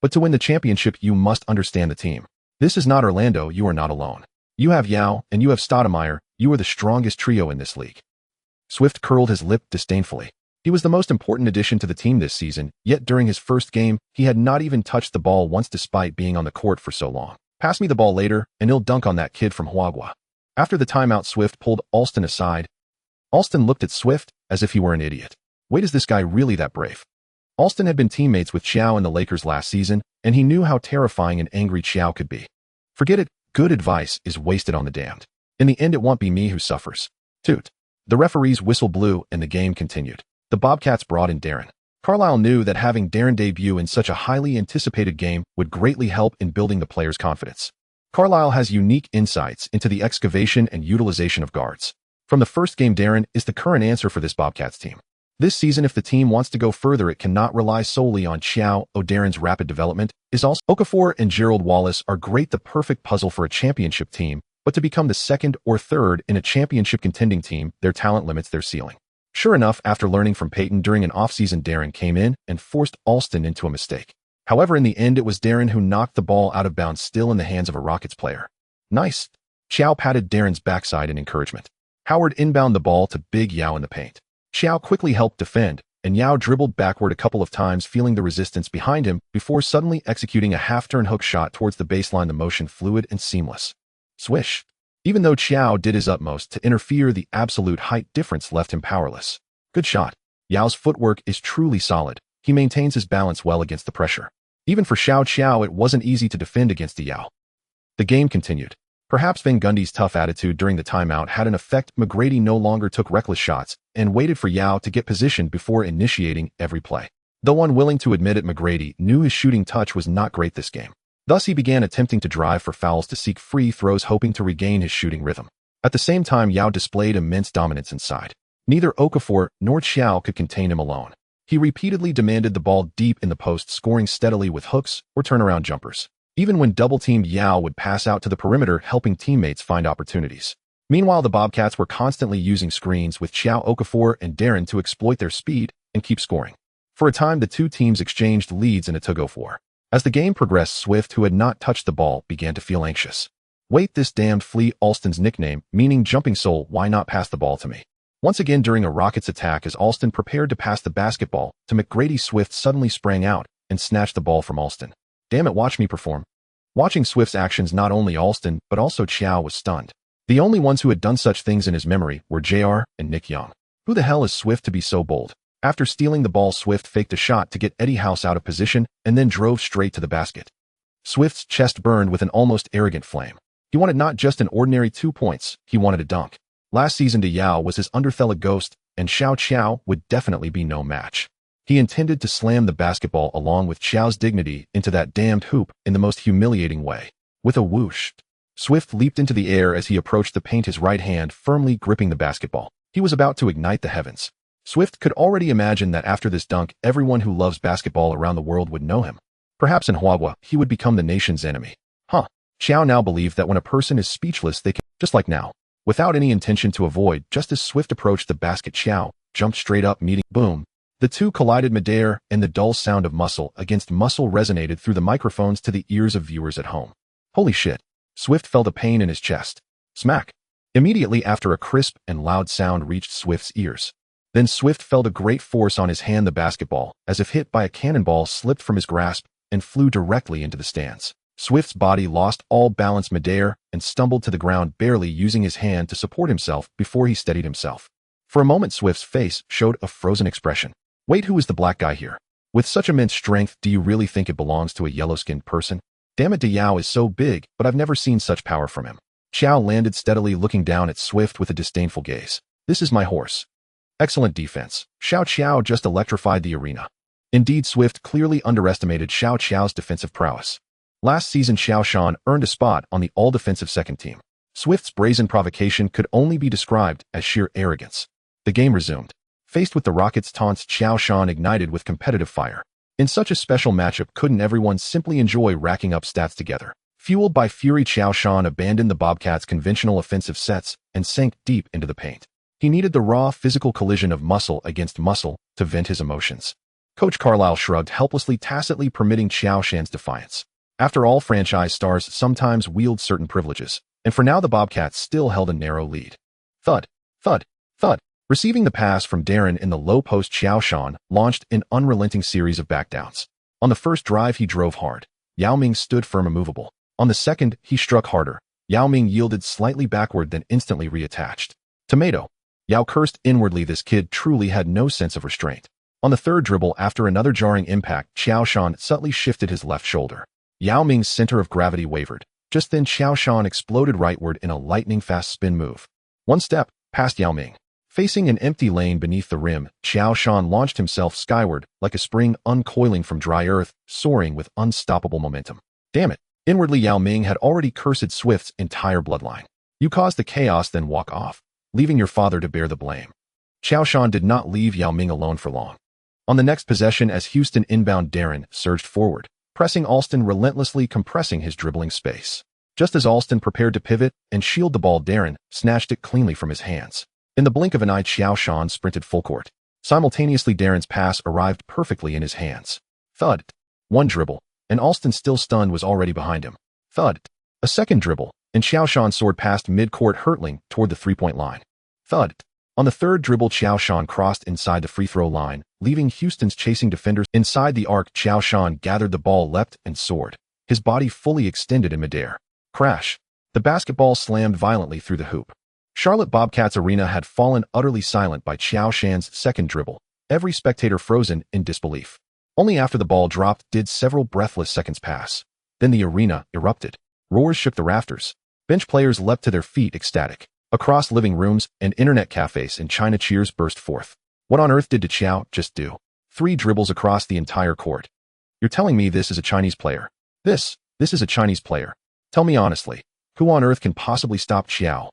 But to win the championship, you must understand the team. This is not Orlando, you are not alone. You have Yao, and you have Stoudemire, you are the strongest trio in this league. Swift curled his lip disdainfully. He was the most important addition to the team this season, yet during his first game, he had not even touched the ball once despite being on the court for so long. Pass me the ball later, and he'll dunk on that kid from Huagua. After the timeout, Swift pulled Alston aside. Alston looked at Swift as if he were an idiot. Wait, is this guy really that brave? Alston had been teammates with Qiao in the Lakers last season, and he knew how terrifying and angry Qiao could be. Forget it, good advice is wasted on the damned. In the end, it won't be me who suffers. Toot. The referee's whistle blew and the game continued. The Bobcats brought in Darren. Carlisle knew that having Darren debut in such a highly anticipated game would greatly help in building the players' confidence. Carlisle has unique insights into the excavation and utilization of guards. From the first game, Darren is the current answer for this Bobcats team. This season, if the team wants to go further, it cannot rely solely on Qiao. Darren's rapid development is also Okafor and Gerald Wallace are great, the perfect puzzle for a championship team, but to become the second or third in a championship contending team, their talent limits their ceiling. Sure enough, after learning from Peyton during an offseason, Darren came in and forced Alston into a mistake. However, in the end, it was Darren who knocked the ball out of bounds, still in the hands of a Rockets player. Nice. Qiao patted Darren's backside in encouragement. Howard inbound the ball to Big Yao in the paint. Qiao quickly helped defend, and Yao dribbled backward a couple of times, feeling the resistance behind him before suddenly executing a half-turn hook shot towards the baseline, the motion fluid and seamless. Swish. Even though Qiao did his utmost to interfere, the absolute height difference left him powerless. Good shot. Yao's footwork is truly solid. He maintains his balance well against the pressure. Even for Qiao, it wasn't easy to defend against Yao. The game continued. Perhaps Van Gundy's tough attitude during the timeout had an effect. McGrady no longer took reckless shots and waited for Yao to get positioned before initiating every play. Though unwilling to admit it, McGrady knew his shooting touch was not great this game. Thus, he began attempting to drive for fouls to seek free throws, hoping to regain his shooting rhythm. At the same time, Yao displayed immense dominance inside. Neither Okafor nor Qiao could contain him alone. He repeatedly demanded the ball deep in the post, scoring steadily with hooks or turnaround jumpers. Even when double-teamed, Yao would pass out to the perimeter, helping teammates find opportunities. Meanwhile, the Bobcats were constantly using screens with Qiao, Okafor, and Darren to exploit their speed and keep scoring. For a time, the two teams exchanged leads in a tug-of-war. As the game progressed, Swift, who had not touched the ball, began to feel anxious. Wait, this damned flea, Alston's nickname, meaning jumping soul, why not pass the ball to me? Once again during a Rockets attack as Alston prepared to pass the basketball to McGrady, Swift suddenly sprang out and snatched the ball from Alston. Damn it, watch me perform. Watching Swift's actions, not only Alston but also Qiao was stunned. The only ones who had done such things in his memory were JR and Nick Young. Who the hell is Swift to be so bold? After stealing the ball, Swift faked a shot to get Eddie House out of position and then drove straight to the basket. Swift's chest burned with an almost arrogant flame. He wanted not just an ordinary 2 points, he wanted a dunk. Last season Yao was his underthela ghost, and Qiao would definitely be no match. He intended to slam the basketball along with Qiao's dignity into that damned hoop in the most humiliating way. With a whoosh, Swift leaped into the air as he approached the paint, his right hand firmly gripping the basketball. He was about to ignite the heavens. Swift could already imagine that after this dunk, everyone who loves basketball around the world would know him. Perhaps in Huahua, he would become the nation's enemy. Qiao now believed that when a person is speechless, they can, just like now. Without any intention to avoid, just as Swift approached the basket, Qiao jumped straight up, meeting boom. The two collided midair, and the dull sound of muscle against muscle resonated through the microphones to the ears of viewers at home. Holy shit. Swift felt a pain in his chest. Smack. Immediately after, a crisp and loud sound reached Swift's ears. Then Swift felt a great force on his hand. The basketball, as if hit by a cannonball, slipped from his grasp and flew directly into the stands. Swift's body lost all balance midair and stumbled to the ground, barely using his hand to support himself before he steadied himself. For a moment, Swift's face showed a frozen expression. Wait, who is the black guy here? With such immense strength, do you really think it belongs to a yellow-skinned person? Damn it, Yao is so big, but I've never seen such power from him. Qiao landed steadily, looking down at Swift with a disdainful gaze. This is my horse. Excellent defense. Qiao just electrified the arena. Indeed, Swift clearly underestimated Qiao's defensive prowess. Last season, Qiao Shan earned a spot on the all-defensive second team. Swift's brazen provocation could only be described as sheer arrogance. The game resumed. Faced with the Rockets' taunts, Qiao Shan ignited with competitive fire. In such a special matchup, couldn't everyone simply enjoy racking up stats together? Fueled by fury, Qiao Shan abandoned the Bobcats' conventional offensive sets and sank deep into the paint. He needed the raw physical collision of muscle against muscle to vent his emotions. Coach Carlisle shrugged helplessly, tacitly permitting Qiao Shan's defiance. After all, franchise stars sometimes wield certain privileges, and for now the Bobcats still held a narrow lead. Thud, thud, thud. Receiving the pass from Darren in the low post, Qiao Shan launched an unrelenting series of backdowns. On the first drive, he drove hard. Yao Ming stood firm, immovable. On the second, he struck harder. Yao Ming yielded slightly backward, then instantly reattached. Tomato. Yao cursed inwardly. This kid truly had no sense of restraint. On the third dribble, after another jarring impact, Qiao Shan subtly shifted his left shoulder. Yao Ming's center of gravity wavered. Just then, Qiao Shan exploded rightward in a lightning-fast spin move. One step, past Yao Ming. Facing an empty lane beneath the rim, Qiao Shan launched himself skyward, like a spring uncoiling from dry earth, soaring with unstoppable momentum. Damn it. Inwardly, Yao Ming had already cursed Swift's entire bloodline. You caused the chaos, then walk off, leaving your father to bear the blame. Qiao Shan did not leave Yao Ming alone for long. On the next possession, as Houston inbound, Darren surged forward, pressing Alston, relentlessly compressing his dribbling space. Just as Alston prepared to pivot and shield the ball, Darren snatched it cleanly from his hands. In the blink of an eye, Qiao Shan sprinted full court. Simultaneously, Darren's pass arrived perfectly in his hands. Thud. One dribble, and Alston, still stunned, was already behind him. Thud. A second dribble, and Qiao Shan soared past mid-court, hurtling toward the three-point line. Thud. On the third dribble, Qiao Shan crossed inside the free-throw line, leaving Houston's chasing defenders inside the arc. Qiao Shan gathered the ball, leapt, and soared, his body fully extended in midair. Crash. The basketball slammed violently through the hoop. Charlotte Bobcats arena had fallen utterly silent by Qiao Shan's second dribble, every spectator frozen in disbelief. Only after the ball dropped did several breathless seconds pass. Then the arena erupted. Roars shook the rafters. Bench players leapt to their feet, ecstatic. Across living rooms and internet cafes in China, cheers burst forth. What on earth did Qiao just do? 3 dribbles across the entire court. You're telling me this is a Chinese player? This is a Chinese player. Tell me honestly, who on earth can possibly stop Qiao?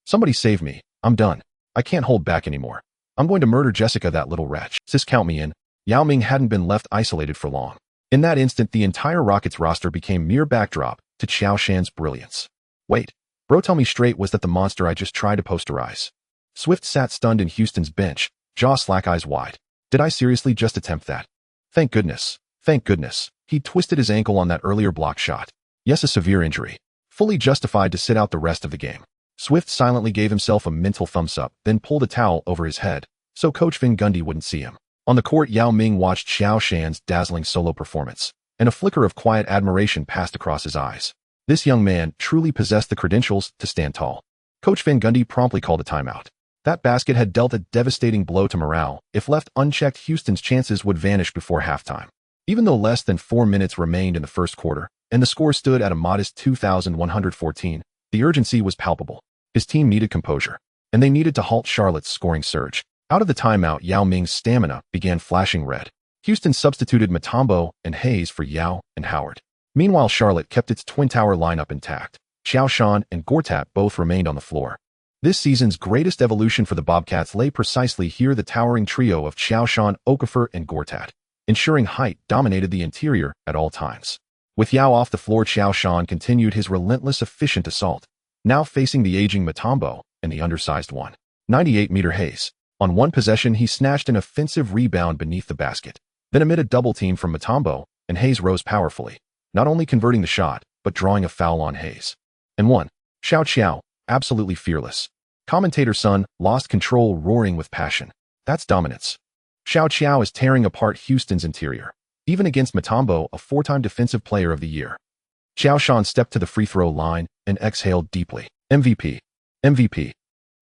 Somebody save me. I'm done. I can't hold back anymore. I'm going to murder Jessica, that little wretch. Sis, count me in. Yao Ming hadn't been left isolated for long. In that instant, the entire Rockets roster became mere backdrop to Qiao Shan's brilliance. Wait, bro, tell me straight, was that the monster I just tried to posterize? Swift sat stunned in Houston's bench, jaw slack, eyes wide. Did I seriously just attempt that? Thank goodness. Thank goodness. He twisted his ankle on that earlier block shot. Yes, a severe injury. fully justified to sit out the rest of the game. Swift silently gave himself a mental thumbs up, then pulled a towel over his head, so Coach Van Gundy wouldn't see him. On the court, Yao Ming watched Qiao Shan's dazzling solo performance, and a flicker of quiet admiration passed across his eyes. This young man truly possessed the credentials to stand tall. Coach Van Gundy promptly called a timeout. That basket had dealt a devastating blow to morale. If left unchecked, Houston's chances would vanish before halftime. Even though less than 4 minutes remained in the first quarter, and the score stood at a modest 2,114, the urgency was palpable. His team needed composure, and they needed to halt Charlotte's scoring surge. Out of the timeout, Yao Ming's stamina began flashing red. Houston substituted Mutombo and Hayes for Yao and Howard. Meanwhile, Charlotte kept its twin tower lineup intact. Qiao Shan and Gortat both remained on the floor. This season's greatest evolution for the Bobcats lay precisely here, the towering trio of Qiao Shan, Okafor, and Gortat, ensuring height dominated the interior at all times. With Yao off the floor, Qiao Shan continued his relentless, efficient assault, now facing the aging Mutombo and the undersized 198-meter Hayes. On one possession, he snatched an offensive rebound beneath the basket. Then amid a double team from Mutombo, and Hayes rose powerfully, not only converting the shot, but drawing a foul on Hayes. And one. Qiao, absolutely fearless. Commentator Sun lost control, roaring with passion. That's dominance. Qiao is tearing apart Houston's interior, even against Mutombo, a 4-time Defensive Player of the Year. Qiao Shan stepped to the free throw line and exhaled deeply. MVP. MVP.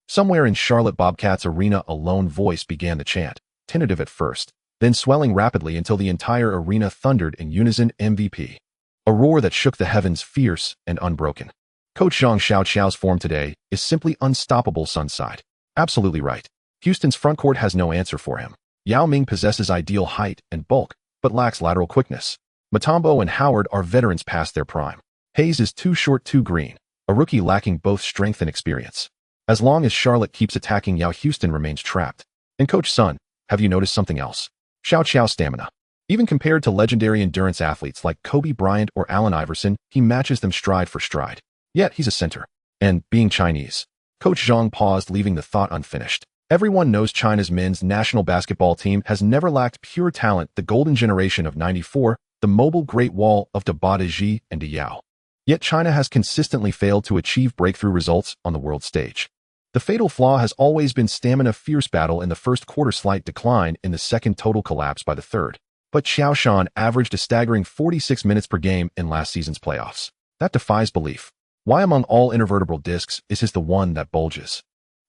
Somewhere in Charlotte Bobcats arena, a lone voice began the chant, tentative at first, then swelling rapidly until the entire arena thundered in unison, MVP. A roar that shook the heavens, fierce and unbroken. Coach Zhang Xiao's form today is simply unstoppable, Sun sighed. Absolutely right. Houston's frontcourt has no answer for him. Yao Ming possesses ideal height and bulk, but lacks lateral quickness. Mutombo and Howard are veterans past their prime. Hayes is too short, too green, a rookie lacking both strength and experience. As long as Charlotte keeps attacking Yao, Houston remains trapped. And Coach Sun, have you noticed something else? Qiao's stamina. Even compared to legendary endurance athletes like Kobe Bryant or Allen Iverson, he matches them stride for stride. Yet he's a center. And, being Chinese, Coach Zhang paused, leaving the thought unfinished. Everyone knows China's men's national basketball team has never lacked pure talent, the golden generation of '94, the mobile Great Wall of Daba, Ji, and Yao. Yet China has consistently failed to achieve breakthrough results on the world stage. The fatal flaw has always been stamina, fierce battle in the first quarter, slight decline in the second, total collapse by the third. But Qiao Shan averaged a staggering 46 minutes per game in last season's playoffs. That defies belief. Why among all intervertebral discs is his the one that bulges?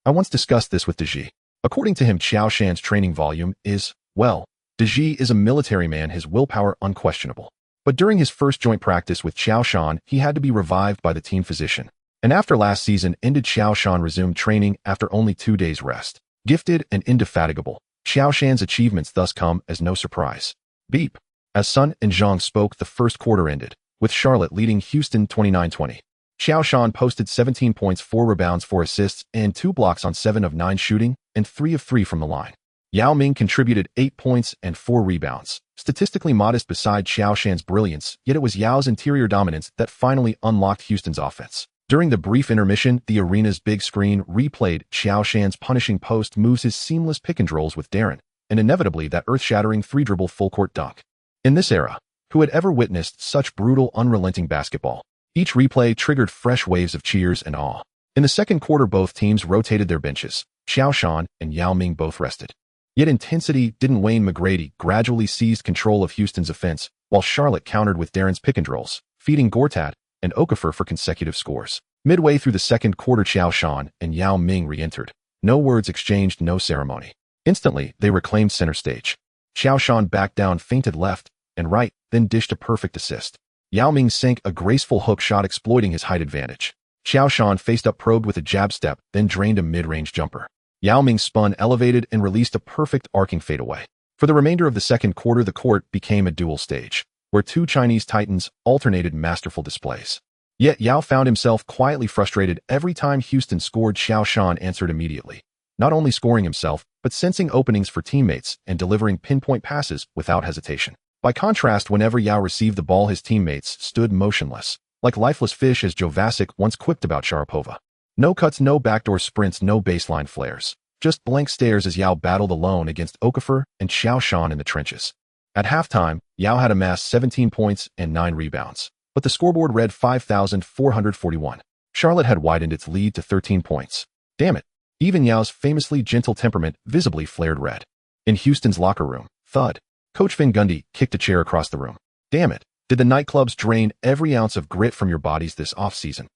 I once discussed this with Deji. According to him, Qiao Shan's training volume is, well, Deji is a military man, his willpower unquestionable. But during his first joint practice with Qiao Shan, he had to be revived by the team physician. And after last season ended, Qiao Shan resumed training after only 2 days rest. Gifted and indefatigable, Qiao Shan's achievements thus come as no surprise. Beep. As Sun and Zhang spoke, the first quarter ended, with Charlotte leading Houston 29-20. Qiao Shan posted 17 points, 4 rebounds, 4 assists, and 2 blocks on 7 of 9 shooting, and 3 of 3 from the line. Yao Ming contributed 8 points and 4 rebounds, statistically modest beside Qiao Shan's brilliance, yet it was Yao's interior dominance that finally unlocked Houston's offense. During the brief intermission, the arena's big screen replayed Qiao Shan's punishing post moves, his seamless pick and rolls with Darren, and inevitably that earth-shattering 3-dribble full-court dunk. In this era, who had ever witnessed such brutal, unrelenting basketball? Each replay triggered fresh waves of cheers and awe. In the second quarter, both teams rotated their benches. Qiao Shan and Yao Ming both rested. Yet intensity didn't wane. McGrady gradually seized control of Houston's offense, while Charlotte countered with Darren's pick and rolls, feeding Gortat and Okafor for consecutive scores. Midway through the second quarter, Qiao Shan and Yao Ming re-entered. No words exchanged, no ceremony. Instantly, they reclaimed center stage. Qiao Shan backed down, feinted left and right, then dished a perfect assist. Yao Ming sank a graceful hook shot, exploiting his height advantage. Qiao Shan faced up, probed with a jab step, then drained a mid-range jumper. Yao Ming spun, elevated, and released a perfect arcing fadeaway. For the remainder of the second quarter, the court became a dual stage, where 2 Chinese titans alternated masterful displays. Yet Yao found himself quietly frustrated every time Houston scored. Qiao Shan answered immediately, not only scoring himself, but sensing openings for teammates and delivering pinpoint passes without hesitation. By contrast, whenever Yao received the ball, his teammates stood motionless, like lifeless fish, as Joe Vasic once quipped about Sharapova. No cuts, no backdoor sprints, no baseline flares. Just blank stares as Yao battled alone against Okafor and Qiao Shan in the trenches. At halftime, Yao had amassed 17 points and 9 rebounds. but the scoreboard read 5,441. Charlotte had widened its lead to 13 points. Damn it. Even Yao's famously gentle temperament visibly flared red. In Houston's locker room, thud. Coach Van Gundy kicked a chair across the room. Damn it. Did the nightclubs drain every ounce of grit from your bodies this off-season?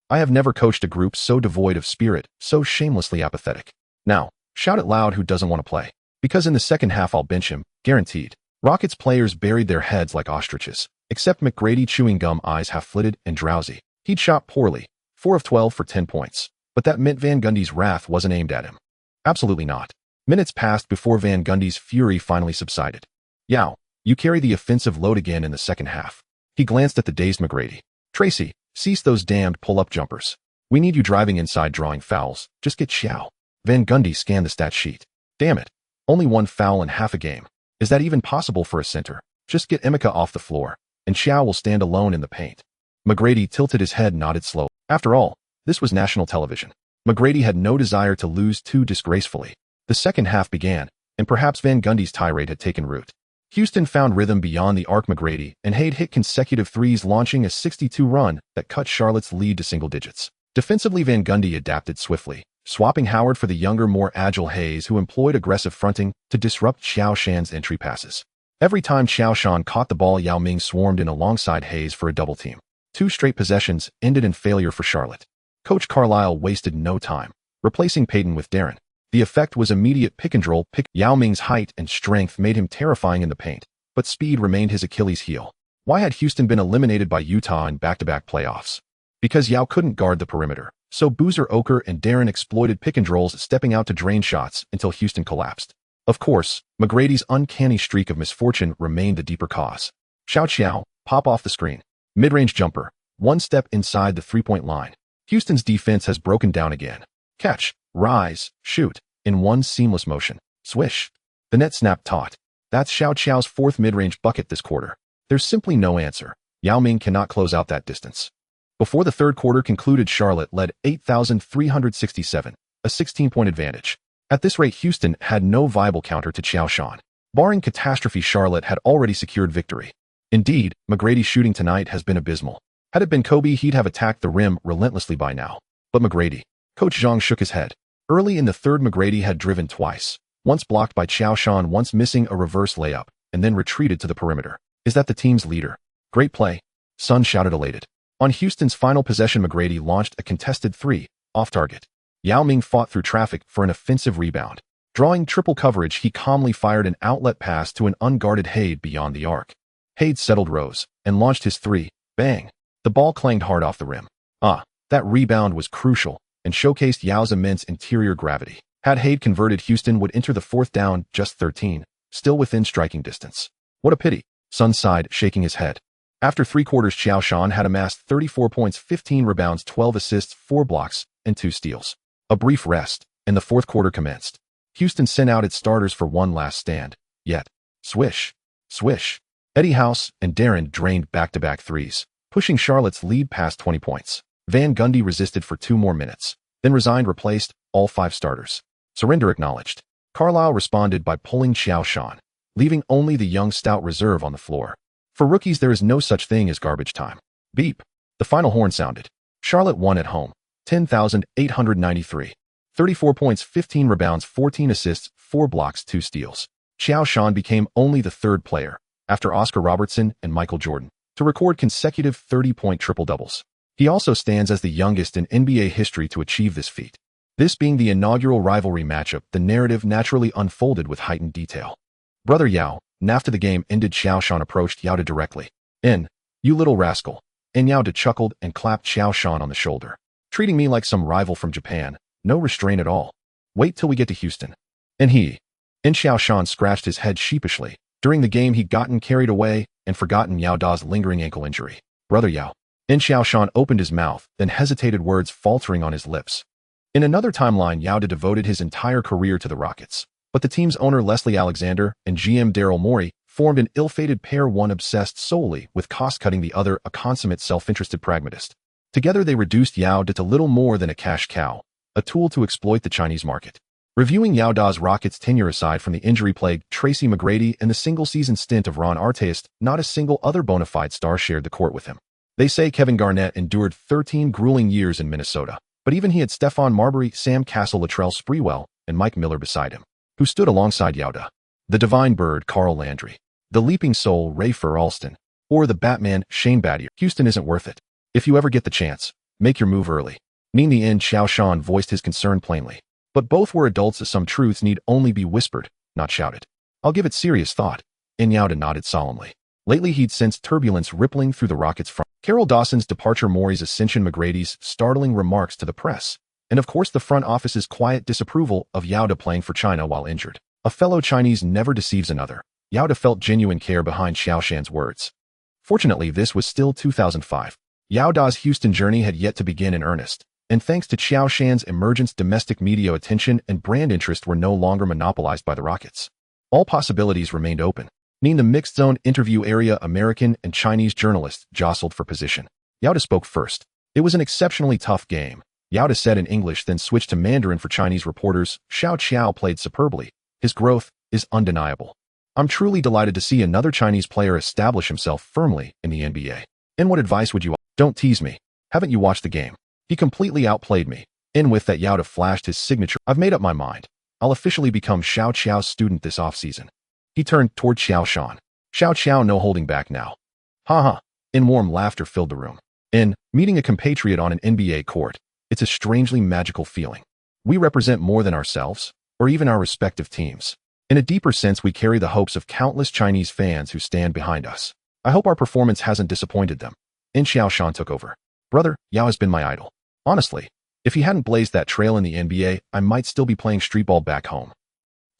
I have never coached a group so devoid of spirit, so shamelessly apathetic. Now, shout it loud who doesn't want to play. Because in the second half I'll bench him, guaranteed. Rockets players buried their heads like ostriches, except McGrady chewing gum, eyes half-flitted and drowsy. He'd shot poorly, 4 of 12 for 10 points. But that meant Van Gundy's wrath wasn't aimed at him. Absolutely not. Minutes passed before Van Gundy's fury finally subsided. Yao, you carry the offensive load again in the second half. He glanced at the dazed McGrady. Tracy, cease those damned pull-up jumpers. We need you driving inside drawing fouls. Just get Qiao. Van Gundy scanned the stat sheet. Damn it. Only one foul in half a game. Is that even possible for a center? Just get Emeka off the floor, and Qiao will stand alone in the paint. McGrady tilted his head, nodded slowly. After all, this was national television. McGrady had no desire to lose too disgracefully. The second half began, and perhaps Van Gundy's tirade had taken root. Houston found rhythm beyond the arc. McGrady and Hayde hit consecutive threes, launching a 62 run that cut Charlotte's lead to single digits. Defensively, Van Gundy adapted swiftly, swapping Howard for the younger, more agile Hayes, who employed aggressive fronting to disrupt Qiao Shan's entry passes. Every time Qiao Shan caught the ball, Yao Ming swarmed in alongside Hayes for a double team. 2 straight possessions ended in failure for Charlotte. Coach Carlisle wasted no time, replacing Payton with Darren. The effect was immediate pick-and-roll. Yao Ming's height and strength made him terrifying in the paint, but speed remained his Achilles heel. Why had Houston been eliminated by Utah in back-to-back playoffs? Because Yao couldn't guard the perimeter, so Boozer, Oker, and Darren exploited pick-and-rolls, stepping out to drain shots until Houston collapsed. Of course, McGrady's uncanny streak of misfortune remained the deeper cause. Qiao, pop off the screen. Mid-range jumper, 1 step inside the three-point line. Houston's defense has broken down again. Catch, rise, shoot, in one seamless motion. Swish. The net snapped taut. That's Qiao's 4th mid-range bucket this quarter. There's simply no answer. Yao Ming cannot close out that distance. Before the third quarter concluded, Charlotte led 8,367, a 16-point advantage. At this rate, Houston had no viable counter to Qiao Shan. Barring catastrophe, Charlotte had already secured victory. Indeed, McGrady's shooting tonight has been abysmal. Had it been Kobe, he'd have attacked the rim relentlessly by now. But McGrady. Coach Zhang shook his head. Early in the third, McGrady had driven twice, once blocked by Qiao Shan, once missing a reverse layup, and then retreated to the perimeter. Is that the team's leader? Great play. Sun shouted, elated. On Houston's final possession, McGrady launched a contested 3, off target. Yao Ming fought through traffic for an offensive rebound. Drawing triple coverage, he calmly fired an outlet pass to an unguarded Hayde beyond the arc. Hayde settled Rose and launched his 3. Bang. The ball clanged hard off the rim. That rebound was crucial and showcased Yao's immense interior gravity. Had Hayde converted, Houston would enter the 4th down just 13, still within striking distance. What a pity. Sun sighed, shaking his head. After 3 quarters, Qiao Shan had amassed 34 points, 15 rebounds, 12 assists, 4 blocks, and 2 steals. A brief rest, and the 4th quarter commenced. Houston sent out its starters for one last stand. Yet, swish, swish. Eddie House and Darren drained back-to-back threes, pushing Charlotte's lead past 20 points. Van Gundy resisted for 2 more minutes, then resigned, replaced all 5 starters. Surrender acknowledged. Carlisle responded by pulling Qiao Shan, leaving only the young stout reserve on the floor. For rookies, there is no such thing as garbage time. Beep. The final horn sounded. Charlotte won at home, 10,893. 34 points, 15 rebounds, 14 assists, 4 blocks, 2 steals. Qiao Shan became only the 3rd player, after Oscar Robertson and Michael Jordan, to record consecutive 30-point triple-doubles. He also stands as the youngest in NBA history to achieve this feat. This being the inaugural rivalry matchup, the narrative naturally unfolded with heightened detail. Brother Yao, after the game ended, Qiao Shan approached Yao directly. You little rascal. Yao chuckled and clapped Qiao Shan on the shoulder. Treating me like some rival from Japan, no restraint at all. Wait till we get to Houston. Qiao Shan scratched his head sheepishly. During the game, he'd gotten carried away and forgotten Yao Da's lingering ankle injury. Brother Yao. Qiao Shan opened his mouth, then hesitated, words faltering on his lips. In another timeline, Yao Da devoted his entire career to the Rockets. But the team's owner Leslie Alexander and GM Daryl Morey formed an ill-fated pair, one obsessed solely with cost-cutting, the other a consummate self-interested pragmatist. Together they reduced Yao Da to little more than a cash cow, a tool to exploit the Chinese market. Reviewing Yao Da's Rockets tenure, aside from the injury-plagued Tracy McGrady and the single-season stint of Ron Artest, not a single other bona fide star shared the court with him. They say Kevin Garnett endured 13 grueling years in Minnesota, but even he had Stephon Marbury, Sam Cassell, Latrell Sprewell, and Mike Miller beside him, who stood alongside Yao Da. The Divine Bird, Carl Landry. The Leaping Soul, Rafer Alston. Or the Batman, Shane Battier. Houston isn't worth it. If you ever get the chance, make your move early. Near the end, Qiao Shan voiced his concern plainly. But both were adults, as some truths need only be whispered, not shouted. I'll give it serious thought. Yao Da nodded solemnly. Lately he'd sensed turbulence rippling through the Rockets' front. Carol Dawson's departure, Morey's ascension, McGrady's startling remarks to the press, and of course the front office's quiet disapproval of Yao Da playing for China while injured. A fellow Chinese never deceives another. Yao Da felt genuine care behind Qiao Shan's words. Fortunately, this was still 2005. Yao Da's Houston journey had yet to begin in earnest, and thanks to Qiao Shan's emergence, domestic media attention and brand interest were no longer monopolized by the Rockets. All possibilities remained open. In the mixed zone interview area, American and Chinese journalists jostled for position. Yao Da spoke first. It was an exceptionally tough game. Yao Da said in English, then switched to Mandarin for Chinese reporters. Xiao Qiao played superbly. His growth is undeniable. I'm truly delighted to see another Chinese player establish himself firmly in the NBA. And what advice would you? Don't tease me. Haven't you watched the game? He completely outplayed me. In with that, Yao Da flashed his signature. I've made up my mind. I'll officially become Xiao Qiao's student this offseason. He turned toward Qiao Shan. Xiao Qiao, no holding back now. Ha ha. In warm laughter filled the room. In meeting a compatriot on an NBA court, it's a strangely magical feeling. We represent more than ourselves, or even our respective teams. In a deeper sense, we carry the hopes of countless Chinese fans who stand behind us. I hope our performance hasn't disappointed them. In Qiao Shan took over. Brother, Yao has been my idol. Honestly, if he hadn't blazed that trail in the NBA, I might still be playing street ball back home.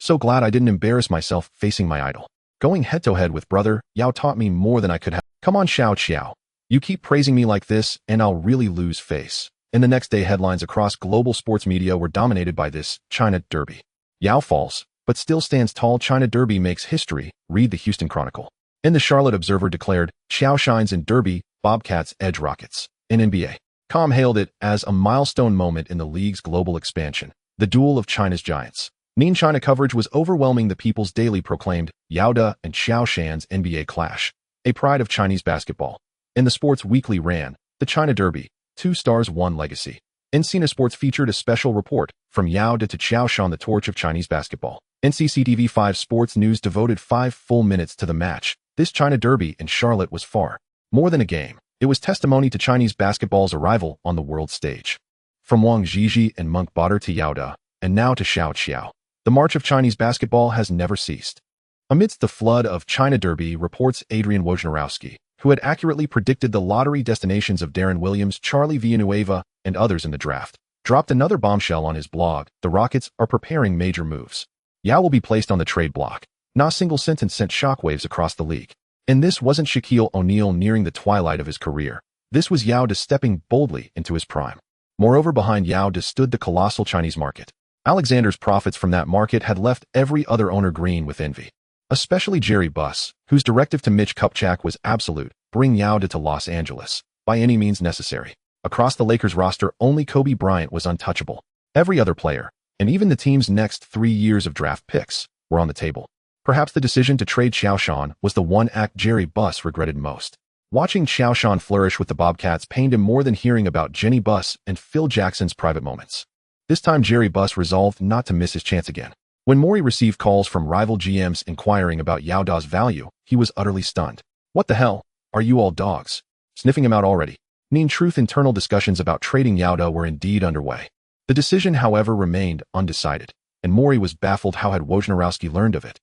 So glad I didn't embarrass myself facing my idol. Going head-to-head with brother, Yao taught me more than I could have. Come on, Xiao Qiao. You keep praising me like this, and I'll really lose face. In the next day, headlines across global sports media were dominated by this China Derby. Yao falls, but still stands tall. China Derby makes history, read the Houston Chronicle. In the Charlotte Observer declared, Qiao shines in Derby, Bobcats edge Rockets. In NBA.com hailed it as a milestone moment in the league's global expansion, the duel of China's giants. China coverage was overwhelming. The People's Daily proclaimed Yao Da and Qiao Shan's NBA clash, a pride of Chinese basketball. In the Sports Weekly ran, the China Derby, 2 stars, 1 legacy. NCNA Sports featured a special report, From Yao Da to Qiao Shan, the torch of Chinese basketball. NCCTV5 Sports News devoted 5 full minutes to the match. This China Derby in Charlotte was far more than a game. It was testimony to Chinese basketball's arrival on the world stage. From Wang Zhizhi and Monk Botter to Yao Da, and now to Xiao Qiao, the march of Chinese basketball has never ceased. Amidst the flood of China Derby reports, Adrian Wojnarowski, who had accurately predicted the lottery destinations of Darren Williams, Charlie Villanueva, and others in the draft, dropped another bombshell on his blog. The Rockets are preparing major moves. Yao will be placed on the trade block. Not a single sentence sent shockwaves across the league. And this wasn't Shaquille O'Neal nearing the twilight of his career. This was Yao Da stepping boldly into his prime. Moreover, behind Yao Da stood the colossal Chinese market. Alexander's profits from that market had left every other owner green with envy. Especially Jerry Buss, whose directive to Mitch Kupchak was absolute: bring Yao Da to Los Angeles, by any means necessary. Across the Lakers roster, only Kobe Bryant was untouchable. Every other player, and even the team's next 3 years of draft picks, were on the table. Perhaps the decision to trade Qiao Shan was the one act Jerry Buss regretted most. Watching Qiao Shan flourish with the Bobcats pained him more than hearing about Jenny Buss and Phil Jackson's private moments. This time, Jerry Buss resolved not to miss his chance again. When Morey received calls from rival GMs inquiring about Yao Da's value, he was utterly stunned. What the hell? Are you all dogs? Sniffing him out already? In truth, internal discussions about trading Yao Da were indeed underway. The decision, however, remained undecided, and Morey was baffled how had Wojnarowski learned of it.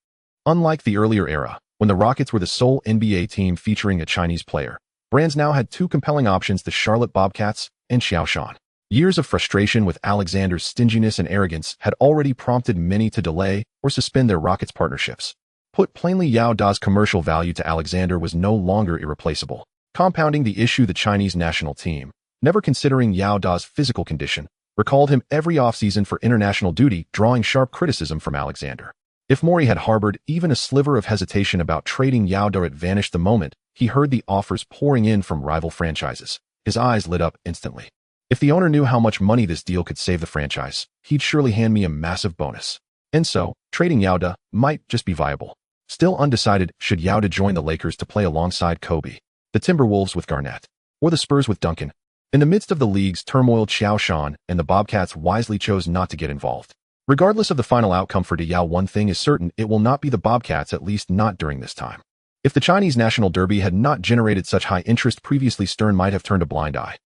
Unlike the earlier era, when the Rockets were the sole NBA team featuring a Chinese player, brands now had 2 compelling options: the Charlotte Bobcats and Qiao Shan. Years of frustration with Alexander's stinginess and arrogance had already prompted many to delay or suspend their Rockets partnerships. Put plainly, Yao Da's commercial value to Alexander was no longer irreplaceable. Compounding the issue, the Chinese national team, never considering Yao Da's physical condition, recalled him every offseason for international duty, drawing sharp criticism from Alexander. If Morey had harbored even a sliver of hesitation about trading Yao Da, it vanished the moment he heard the offers pouring in from rival franchises. His eyes lit up instantly. If the owner knew how much money this deal could save the franchise, he'd surely hand me a massive bonus. And so, trading Yao Da might just be viable. Still undecided, should Yao Da join the Lakers to play alongside Kobe, the Timberwolves with Garnett, or the Spurs with Duncan. In the midst of the league's turmoil, Qiao Shan and the Bobcats wisely chose not to get involved. Regardless of the final outcome for Yao, one thing is certain: it will not be the Bobcats, at least not during this time. If the Chinese National Derby had not generated such high interest previously, Stern might have turned a blind eye.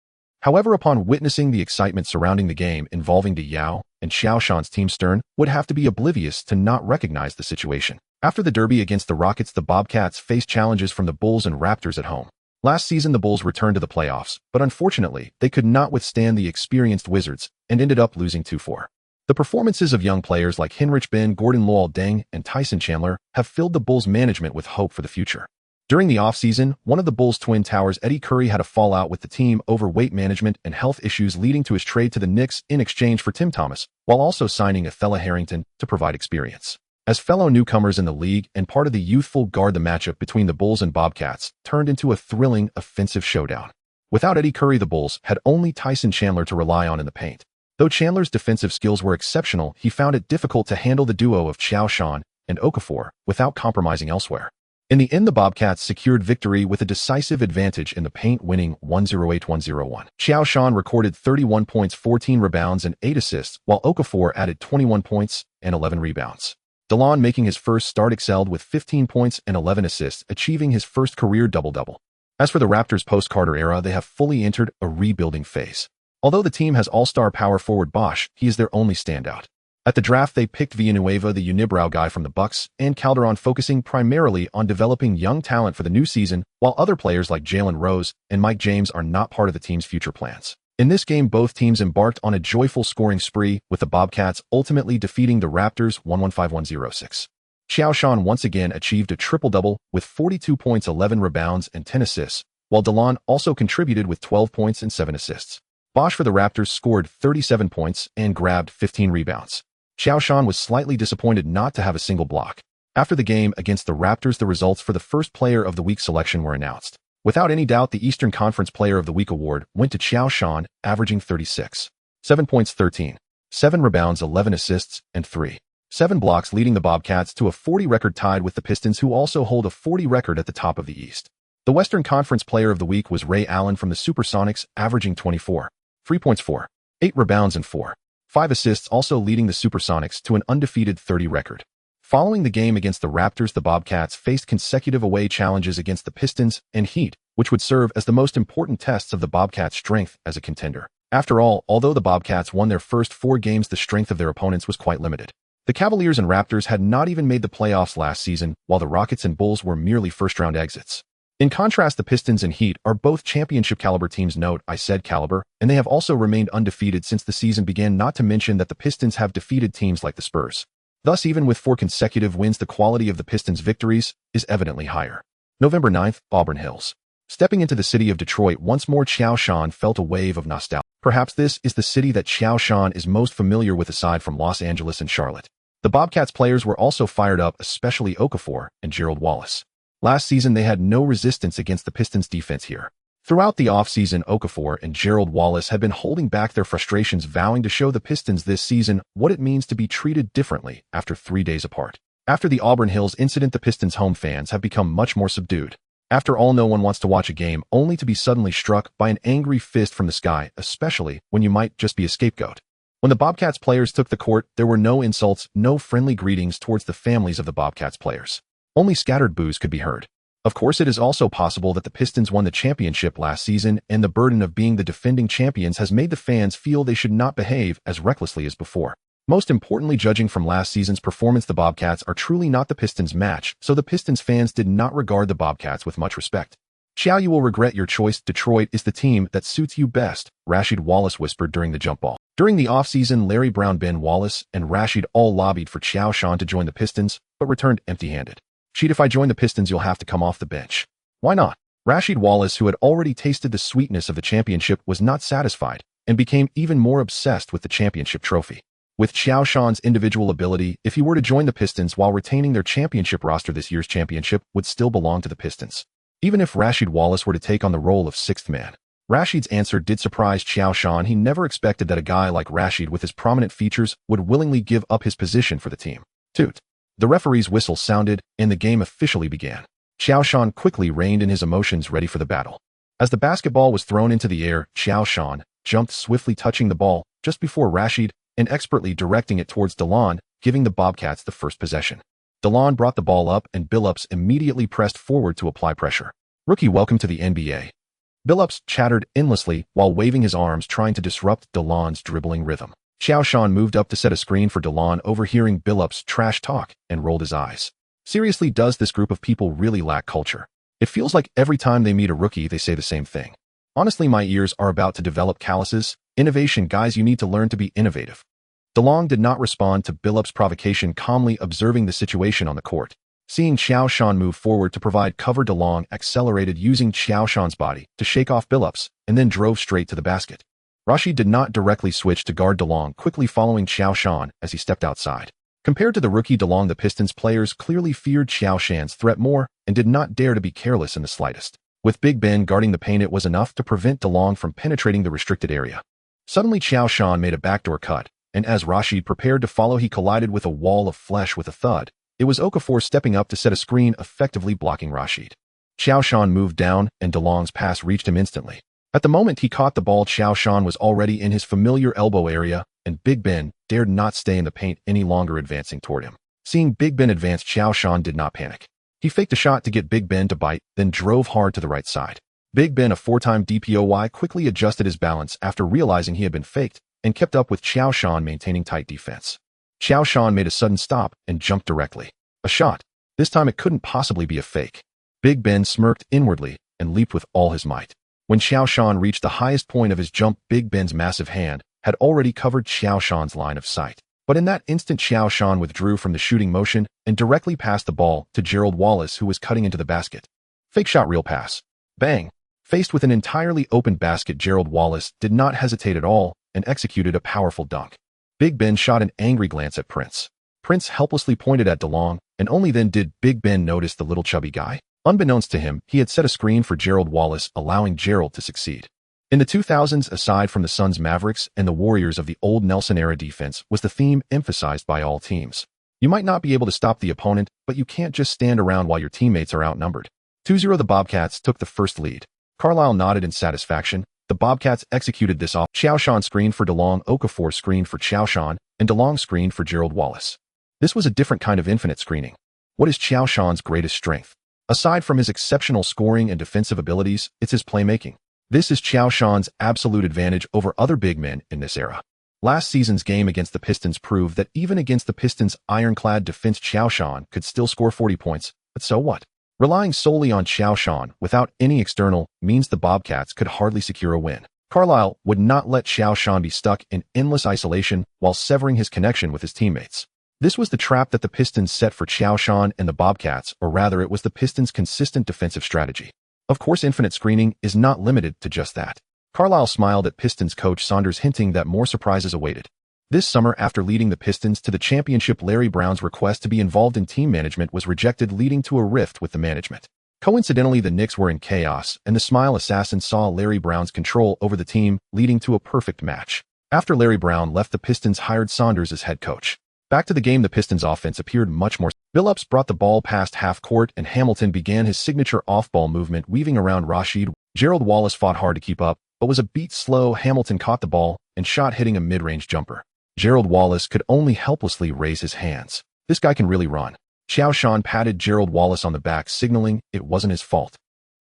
However, upon witnessing the excitement surrounding the game involving Yao and Qiao Shan's team, Stern would have to be oblivious to not recognize the situation. After the Derby against the Rockets, the Bobcats faced challenges from the Bulls and Raptors at home. Last season, the Bulls returned to the playoffs, but unfortunately, they could not withstand the experienced Wizards and ended up losing 2-4. The performances of young players like Hinrich Ben, Gordon Luol Deng, and Tyson Chandler have filled the Bulls' management with hope for the future. During the offseason, one of the Bulls' twin towers, Eddie Curry, had a fallout with the team over weight management and health issues, leading to his trade to the Knicks in exchange for Tim Thomas, while also signing Othella Harrington to provide experience. As fellow newcomers in the league and part of the youthful guard, the matchup between the Bulls and Bobcats turned into a thrilling, offensive showdown. Without Eddie Curry, the Bulls had only Tyson Chandler to rely on in the paint. Though Chandler's defensive skills were exceptional, he found it difficult to handle the duo of Qiao Shan and Okafor without compromising elsewhere. In the end, the Bobcats secured victory with a decisive advantage in the paint, winning 108-101. Qiao Shan recorded 31 points, 14 rebounds, and 8 assists, while Okafor added 21 points and 11 rebounds. DeLon, making his first start, excelled with 15 points and 11 assists, achieving his first career double-double. As for the Raptors' post-Carter era, they have fully entered a rebuilding phase. Although the team has all-star power forward Bosh, he is their only standout. At the draft, they picked Villanueva, the Unibrow guy from the Bucks, and Calderon, focusing primarily on developing young talent for the new season, while other players like Jalen Rose and Mike James are not part of the team's future plans. In this game, both teams embarked on a joyful scoring spree, with the Bobcats ultimately defeating the Raptors 115-106. Qiao Shan once again achieved a triple-double with 42 points, 11 rebounds, and 10 assists, while DeLon also contributed with 12 points and 7 assists. Bosh for the Raptors scored 37 points and grabbed 15 rebounds. Qiao Shan was slightly disappointed not to have a single block. After the game against the Raptors, the results for the first Player of the Week selection were announced. Without any doubt, the Eastern Conference Player of the Week award went to Qiao Shan, averaging 36. 7 points, 13. 7 rebounds, 11 assists, and 7 blocks, leading the Bobcats to a 40 record, tied with the Pistons, who also hold a 40 record at the top of the East. The Western Conference Player of the Week was Ray Allen from the Supersonics, averaging 24. 3 points, 8 rebounds, and 5 assists, also leading the Supersonics to an undefeated 30 record. Following the game against the Raptors, the Bobcats faced consecutive away challenges against the Pistons and Heat, which would serve as the most important tests of the Bobcats' strength as a contender. After all, although the Bobcats won their first 4 games, the strength of their opponents was quite limited. The Cavaliers and Raptors had not even made the playoffs last season, while the Rockets and Bulls were merely first-round exits. In contrast, the Pistons and Heat are both championship-caliber teams. Note, I said caliber, and they have also remained undefeated since the season began, not to mention that the Pistons have defeated teams like the Spurs. Thus, even with 4 consecutive wins, the quality of the Pistons' victories is evidently higher. November 9th, Auburn Hills. Stepping into the city of Detroit once more, Qiao Shan felt a wave of nostalgia. Perhaps this is the city that Qiao Shan is most familiar with aside from Los Angeles and Charlotte. The Bobcats players were also fired up, especially Okafor and Gerald Wallace. Last season, they had no resistance against the Pistons' defense here. Throughout the offseason, Okafor and Gerald Wallace had been holding back their frustrations, vowing to show the Pistons this season what it means to be treated differently after 3 days apart. After the Auburn Hills incident, the Pistons' home fans have become much more subdued. After all, no one wants to watch a game only to be suddenly struck by an angry fist from the sky, especially when you might just be a scapegoat. When the Bobcats players took the court, there were no insults, no friendly greetings towards the families of the Bobcats players. Only scattered boos could be heard. Of course, it is also possible that the Pistons won the championship last season, and the burden of being the defending champions has made the fans feel they should not behave as recklessly as before. Most importantly, judging from last season's performance, the Bobcats are truly not the Pistons' match, so the Pistons fans did not regard the Bobcats with much respect. Qiao, you will regret your choice. Detroit is the team that suits you best, Rasheed Wallace whispered during the jump ball. During the offseason, Larry Brown, Ben Wallace, and Rasheed all lobbied for Qiao Shan to join the Pistons, but returned empty-handed. "Sheed, if I join the Pistons, you'll have to come off the bench." "Why not?" Rasheed Wallace, who had already tasted the sweetness of the championship, was not satisfied and became even more obsessed with the championship trophy. With Qiao Shan's individual ability, if he were to join the Pistons while retaining their championship roster, this year's championship would still belong to the Pistons. Even if Rasheed Wallace were to take on the role of sixth man. Rasheed's answer did surprise Qiao Shan. He never expected that a guy like Rasheed with his prominent features would willingly give up his position for the team. Toot. The referee's whistle sounded, and the game officially began. Qiao Shan quickly reined in his emotions, ready for the battle. As the basketball was thrown into the air, Qiao Shan jumped swiftly, touching the ball just before Rashid and expertly directing it towards DeLon, giving the Bobcats the first possession. DeLon brought the ball up and Billups immediately pressed forward to apply pressure. "Rookie, welcome to the NBA." Billups chattered endlessly while waving his arms, trying to disrupt DeLon's dribbling rhythm. Qiao Shan moved up to set a screen for DeLon, overhearing Billups' trash talk, and rolled his eyes. Seriously, does this group of people really lack culture? It feels like every time they meet a rookie, they say the same thing. Honestly, my ears are about to develop calluses. Innovation, guys, you need to learn to be innovative. DeLon did not respond to Billups' provocation, calmly observing the situation on the court. Seeing Qiao Shan move forward to provide cover, DeLon accelerated, using Qiao Shan's body to shake off Billups, and then drove straight to the basket. Rashid did not directly switch to guard DeLon, quickly following Qiao Shan as he stepped outside. Compared to the rookie DeLon, the Pistons players clearly feared Qiao Shan's threat more and did not dare to be careless in the slightest. With Big Ben guarding the paint, it was enough to prevent DeLon from penetrating the restricted area. Suddenly, Qiao Shan made a backdoor cut, and as Rashid prepared to follow, he collided with a wall of flesh with a thud. It was Okafor stepping up to set a screen, effectively blocking Rashid. Qiao Shan moved down, and DeLon's pass reached him instantly. At the moment he caught the ball, Qiao Shan was already in his familiar elbow area, and Big Ben dared not stay in the paint any longer, advancing toward him. Seeing Big Ben advance, Qiao Shan did not panic. He faked a shot to get Big Ben to bite, then drove hard to the right side. Big Ben, a four-time DPOY, quickly adjusted his balance after realizing he had been faked and kept up with Qiao Shan, maintaining tight defense. Qiao Shan made a sudden stop and jumped directly. A shot. This time it couldn't possibly be a fake. Big Ben smirked inwardly and leaped with all his might. When Qiao Shan reached the highest point of his jump, Big Ben's massive hand had already covered Qiao Shan's line of sight. But in that instant, Qiao Shan withdrew from the shooting motion and directly passed the ball to Gerald Wallace, who was cutting into the basket. Fake shot, real pass. Bang! Faced with an entirely open basket, Gerald Wallace did not hesitate at all and executed a powerful dunk. Big Ben shot an angry glance at Prince. Prince helplessly pointed at DeLon, and only then did Big Ben notice the little chubby guy. Unbeknownst to him, he had set a screen for Gerald Wallace, allowing Gerald to succeed. In the 2000s, aside from the Suns, Mavericks, and the Warriors of the old Nelson-era defense was the theme emphasized by all teams. You might not be able to stop the opponent, but you can't just stand around while your teammates are outnumbered. 2-0, the Bobcats took the first lead. Carlisle nodded in satisfaction. The Bobcats executed this off. Qiao Shan screen for DeLong, Okafor screen for Qiao Shan, and DeLong screen for Gerald Wallace. This was a different kind of infinite screening. What is Qiao Shan's greatest strength? Aside from his exceptional scoring and defensive abilities, it's his playmaking. This is Qiao Shan's absolute advantage over other big men in this era. Last season's game against the Pistons proved that even against the Pistons' ironclad defense, Qiao Shan could still score 40 points, but so what? Relying solely on Qiao Shan without any external means the Bobcats could hardly secure a win. Carlisle would not let Qiao Shan be stuck in endless isolation while severing his connection with his teammates. This was the trap that the Pistons set for Qiao Shan and the Bobcats, or rather it was the Pistons' consistent defensive strategy. Of course, infinite screening is not limited to just that. Carlisle smiled at Pistons coach Saunders, hinting that more surprises awaited. This summer, after leading the Pistons to the championship, Larry Brown's request to be involved in team management was rejected, leading to a rift with the management. Coincidentally, the Knicks were in chaos, and the Smile Assassin saw Larry Brown's control over the team, leading to a perfect match. After Larry Brown left, the Pistons hired Saunders as head coach. Back to the game, the Pistons' offense appeared much more. Billups brought the ball past half court, and Hamilton began his signature off-ball movement, weaving around Rashid. Gerald Wallace fought hard to keep up, but was a beat slow. Hamilton caught the ball and shot, hitting a mid-range jumper. Gerald Wallace could only helplessly raise his hands. This guy can really run. Qiao Shan patted Gerald Wallace on the back, signaling it wasn't his fault.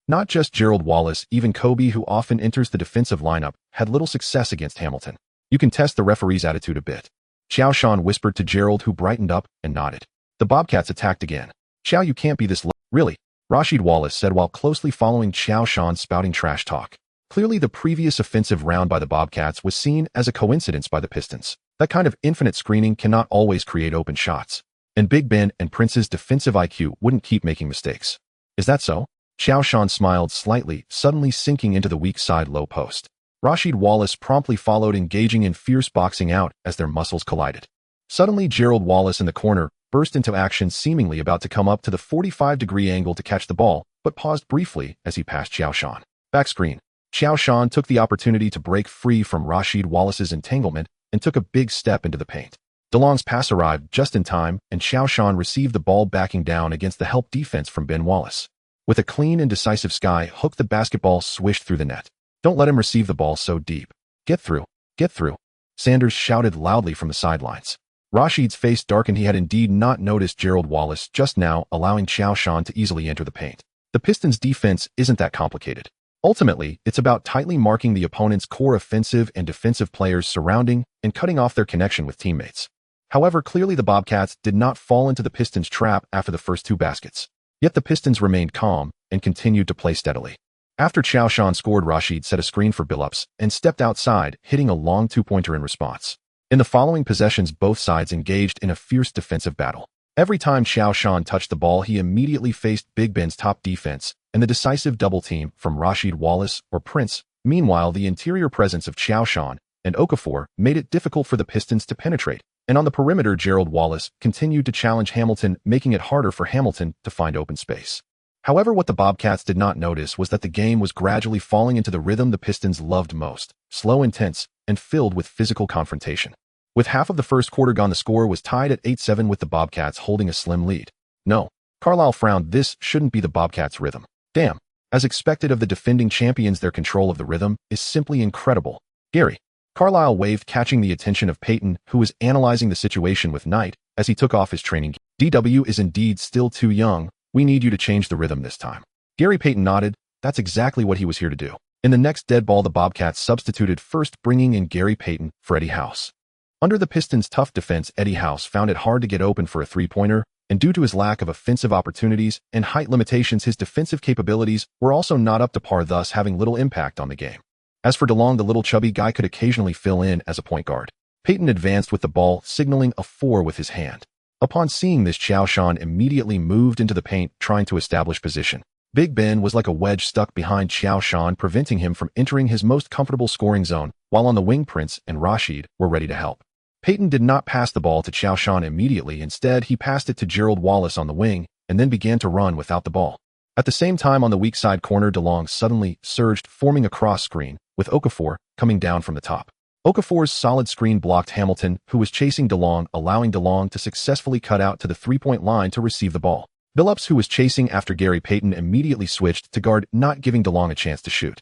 Not just Gerald Wallace, even Kobe, who often enters the defensive lineup, had little success against Hamilton. You can test the referee's attitude a bit. Qiao Shan whispered to Gerald, who brightened up and nodded. The Bobcats attacked again. Qiao, you can't be this really, Rashid Wallace said while closely following Qiao Shan spouting trash talk. Clearly, the previous offensive round by the Bobcats was seen as a coincidence by the Pistons. That kind of infinite screening cannot always create open shots. And Big Ben and Prince's defensive IQ wouldn't keep making mistakes. Is that so? Qiao Shan smiled slightly, suddenly sinking into the weak side low post. Rashid Wallace promptly followed, engaging in fierce boxing out as their muscles collided. Suddenly, Gerald Wallace in the corner burst into action, seemingly about to come up to the 45-degree angle to catch the ball, but paused briefly as he passed Qiao Shan. Back screen. Qiao Shan took the opportunity to break free from Rashid Wallace's entanglement and took a big step into the paint. DeLong's pass arrived just in time, and Qiao Shan received the ball, backing down against the help defense from Ben Wallace. With a clean and decisive sky hook, the basketball swished through the net. Don't let him receive the ball so deep. Get through. Get through. Sanders shouted loudly from the sidelines. Rashid's face darkened. He had indeed not noticed Gerald Wallace just now allowing Qiao Shan to easily enter the paint. The Pistons' defense isn't that complicated. Ultimately, it's about tightly marking the opponent's core offensive and defensive players surrounding and cutting off their connection with teammates. However, clearly the Bobcats did not fall into the Pistons' trap after the first two baskets. Yet the Pistons remained calm and continued to play steadily. After Qiao Shan scored, Rashid set a screen for Billups and stepped outside, hitting a long two-pointer in response. In the following possessions, both sides engaged in a fierce defensive battle. Every time Qiao Shan touched the ball, he immediately faced Big Ben's top defense and the decisive double team from Rashid Wallace or Prince. Meanwhile, the interior presence of Qiao Shan and Okafor made it difficult for the Pistons to penetrate, and on the perimeter, Gerald Wallace continued to challenge Hamilton, making it harder for Hamilton to find open space. However, what the Bobcats did not notice was that the game was gradually falling into the rhythm the Pistons loved most: slow, intense, and filled with physical confrontation. With half of the first quarter gone, the score was tied at 8-7 with the Bobcats holding a slim lead. No, Carlisle frowned. This shouldn't be the Bobcats' rhythm. Damn. As expected of the defending champions, their control of the rhythm is simply incredible. Gary. Carlisle waved, catching the attention of Peyton, who was analyzing the situation with Knight as he took off his training gear. DW is indeed still too young. We need you to change the rhythm this time. Gary Payton nodded. That's exactly what he was here to do. In the next dead ball, the Bobcats substituted first, bringing in Gary Payton for Eddie House. Under the Pistons' tough defense, Eddie House found it hard to get open for a three-pointer, and due to his lack of offensive opportunities and height limitations, his defensive capabilities were also not up to par, thus having little impact on the game. As for DeLong, the little chubby guy could occasionally fill in as a point guard. Payton advanced with the ball, signaling a 4 with his hand. Upon seeing this, Qiao Shan immediately moved into the paint, trying to establish position. Big Ben was like a wedge stuck behind Qiao Shan, preventing him from entering his most comfortable scoring zone, while on the wing, Prince and Rashid were ready to help. Payton did not pass the ball to Qiao Shan immediately. Instead, he passed it to Gerald Wallace on the wing and then began to run without the ball. At the same time, on the weak side corner, DeLong suddenly surged, forming a cross screen, with Okafor coming down from the top. Okafor's solid screen blocked Hamilton, who was chasing DeLong, allowing DeLong to successfully cut out to the three-point line to receive the ball. Billups, who was chasing after Gary Payton, immediately switched to guard, not giving DeLong a chance to shoot.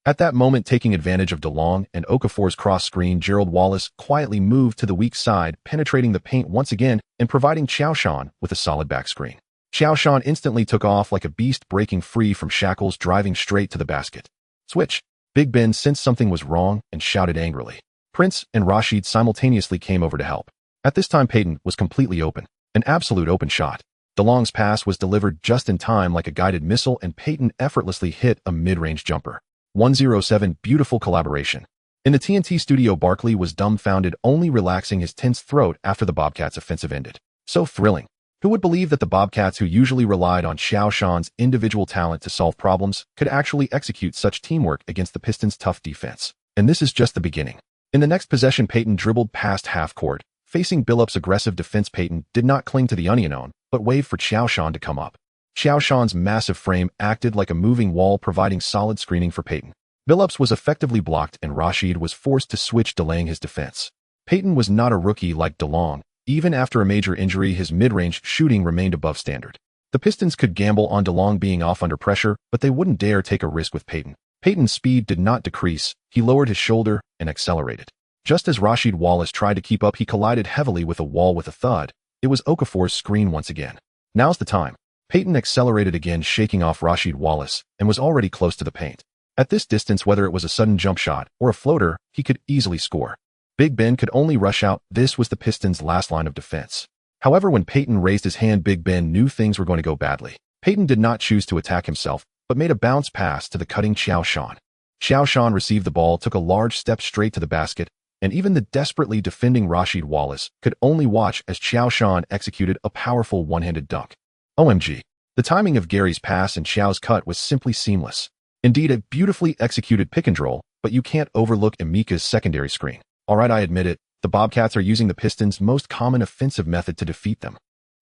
At that moment, taking advantage of DeLong and Okafor's cross screen, Gerald Wallace quietly moved to the weak side, penetrating the paint once again and providing Qiao Shan with a solid back screen. Qiao Shan instantly took off like a beast, breaking free from shackles, driving straight to the basket. Switch. Big Ben sensed something was wrong and shouted angrily. Prince and Rashid simultaneously came over to help. At this time, Payton was completely open. An absolute open shot. DeLong's pass was delivered just in time like a guided missile, and Payton effortlessly hit a mid-range jumper. 107. Beautiful collaboration. In the TNT studio, Barkley was dumbfounded, only relaxing his tense throat after the Bobcats' offensive ended. So thrilling. Who would believe that the Bobcats, who usually relied on Qiao Shan's individual talent to solve problems, could actually execute such teamwork against the Pistons' tough defense? And this is just the beginning. In the next possession, Payton dribbled past half court. Facing Billups' aggressive defense, Payton did not cling to the unknown, but waved for Qiao Shan to come up. Qiao Shan's massive frame acted like a moving wall, providing solid screening for Payton. Billups was effectively blocked, and Rashid was forced to switch, delaying his defense. Payton was not a rookie like DeLong. Even after a major injury, his mid-range shooting remained above standard. The Pistons could gamble on DeLong being off under pressure, but they wouldn't dare take a risk with Payton. Payton's speed did not decrease. He lowered his shoulder and accelerated. Just as Rashid Wallace tried to keep up, he collided heavily with a wall with a thud. It was Okafor's screen once again. Now's the time. Payton accelerated again, shaking off Rashid Wallace, and was already close to the paint. At this distance, whether it was a sudden jump shot or a floater, he could easily score. Big Ben could only rush out. This was the Pistons' last line of defense. However, when Payton raised his hand, Big Ben knew things were going to go badly. Payton did not choose to attack himself, but made a bounce pass to the cutting Qiao Shan. Qiao Shan received the ball, took a large step straight to the basket, and even the desperately defending Rashid Wallace could only watch as Qiao Shan executed a powerful one-handed dunk. OMG. The timing of Gary's pass and Qiao's cut was simply seamless. Indeed, a beautifully executed pick and roll, but you can't overlook Emeka's secondary screen. Alright, I admit it, the Bobcats are using the Pistons' most common offensive method to defeat them.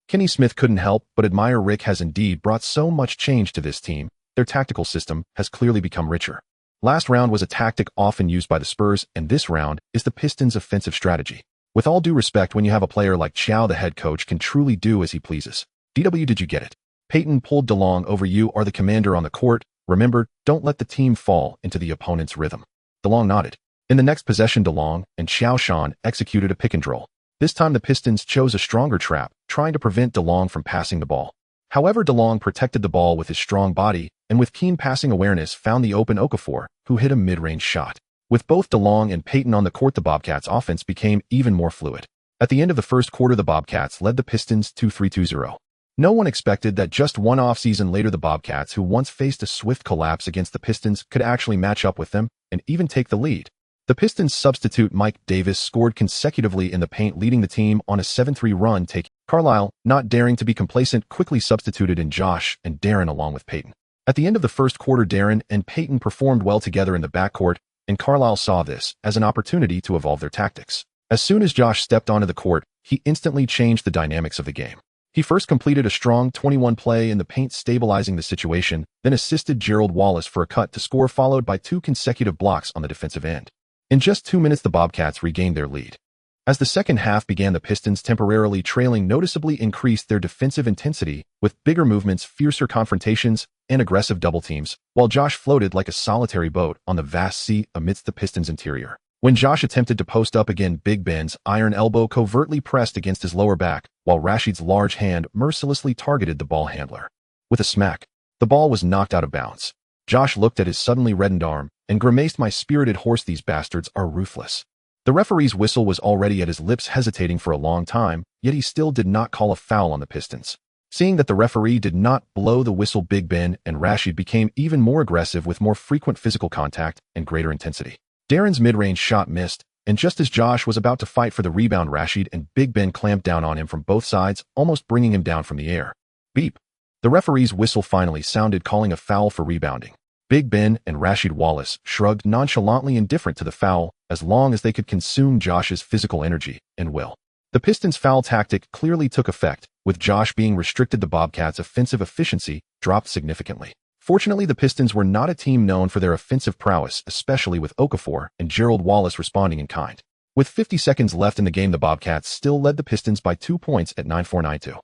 Kenny Smith couldn't help but admire Rick has indeed brought so much change to this team. Their tactical system has clearly become richer. Last round was a tactic often used by the Spurs, and this round is the Pistons' offensive strategy. With all due respect, when you have a player like Qiao, the head coach can truly do as he pleases. DW, did you get it? Peyton pulled DeLong over. You are the commander on the court. Remember, don't let the team fall into the opponent's rhythm. DeLong nodded. In the next possession, DeLong and Qiao Shan executed a pick and roll. This time the Pistons chose a stronger trap, trying to prevent DeLong from passing the ball. However, DeLong protected the ball with his strong body and with keen passing awareness found the open Okafor, who hit a mid-range shot. With both DeLong and Peyton on the court, the Bobcats' offense became even more fluid. At the end of the first quarter, the Bobcats led the Pistons 2-3-2-0. No one expected that just one off-season later the Bobcats, who once faced a swift collapse against the Pistons, could actually match up with them and even take the lead. The Pistons' substitute Mike Davis scored consecutively in the paint, leading the team on a 7-3 run. Carlisle, not daring to be complacent, quickly substituted in Josh and Darren along with Peyton. At the end of the first quarter, Darren and Peyton performed well together in the backcourt, and Carlisle saw this as an opportunity to evolve their tactics. As soon as Josh stepped onto the court, he instantly changed the dynamics of the game. He first completed a strong 21 play in the paint, stabilizing the situation, then assisted Gerald Wallace for a cut to score, followed by 2 consecutive blocks on the defensive end. In just 2 minutes, the Bobcats regained their lead. As the second half began, the Pistons, temporarily trailing, noticeably increased their defensive intensity with bigger movements, fiercer confrontations, and aggressive double teams, while Josh floated like a solitary boat on the vast sea amidst the Pistons' interior. When Josh attempted to post up again, Big Ben's iron elbow covertly pressed against his lower back, while Rashid's large hand mercilessly targeted the ball handler. With a smack, the ball was knocked out of bounds. Josh looked at his suddenly reddened arm and grimaced, "My spirited horse, these bastards are ruthless." The referee's whistle was already at his lips, hesitating for a long time, yet he still did not call a foul on the Pistons. Seeing that the referee did not blow the whistle, Big Ben and Rashid became even more aggressive with more frequent physical contact and greater intensity. Darren's mid-range shot missed, and just as Josh was about to fight for the rebound, Rashid and Big Ben clamped down on him from both sides, almost bringing him down from the air. Beep. The referee's whistle finally sounded, calling a foul for rebounding. Big Ben and Rashid Wallace shrugged, nonchalantly indifferent to the foul, as long as they could consume Josh's physical energy and will. The Pistons' foul tactic clearly took effect. With Josh being restricted, the Bobcats' offensive efficiency dropped significantly. Fortunately, the Pistons were not a team known for their offensive prowess, especially with Okafor and Gerald Wallace responding in kind. With 50 seconds left in the game, the Bobcats still led the Pistons by 2 points at 9-4-9-2.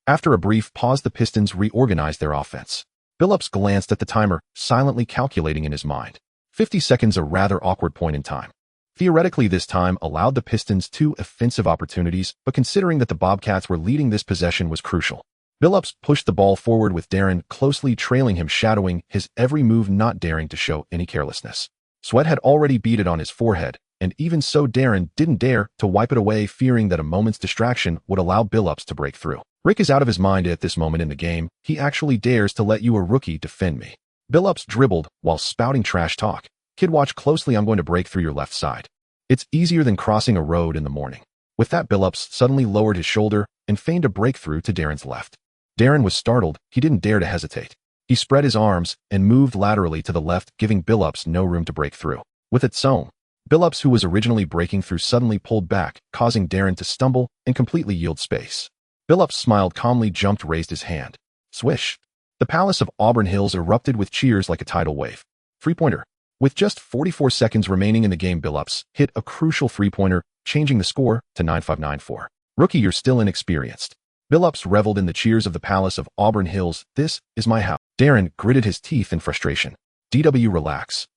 After a brief pause, the Pistons reorganized their offense. Billups glanced at the timer, silently calculating in his mind. 50 seconds, a rather awkward point in time. Theoretically, this time allowed the Pistons 2 offensive opportunities, but considering that the Bobcats were leading, this possession was crucial. Billups pushed the ball forward with Darren closely trailing him, shadowing his every move, not daring to show any carelessness. Sweat had already beaded on his forehead, and even so Darren didn't dare to wipe it away, fearing that a moment's distraction would allow Billups to break through. Rick is out of his mind at this moment in the game. He actually dares to let you, a rookie, defend me. Billups dribbled while spouting trash talk. Kid, watch closely, I'm going to break through your left side. It's easier than crossing a road in the morning. With that, Billups suddenly lowered his shoulder and feigned a breakthrough to Darren's left. Darren was startled. He didn't dare to hesitate. He spread his arms and moved laterally to the left, giving Billups no room to break through. With its own, Billups, who was originally breaking through, suddenly pulled back, causing Darren to stumble and completely yield space. Billups smiled calmly, jumped, raised his hand. Swish! The palace of Auburn Hills erupted with cheers like a tidal wave. Three-pointer. With just 44 seconds remaining in the game, Billups hit a crucial three-pointer, changing the score to 9-5-9-4. Rookie, you're still inexperienced. Billups reveled in the cheers of the palace of Auburn Hills. This is my house. Darren gritted his teeth in frustration. DW, relax.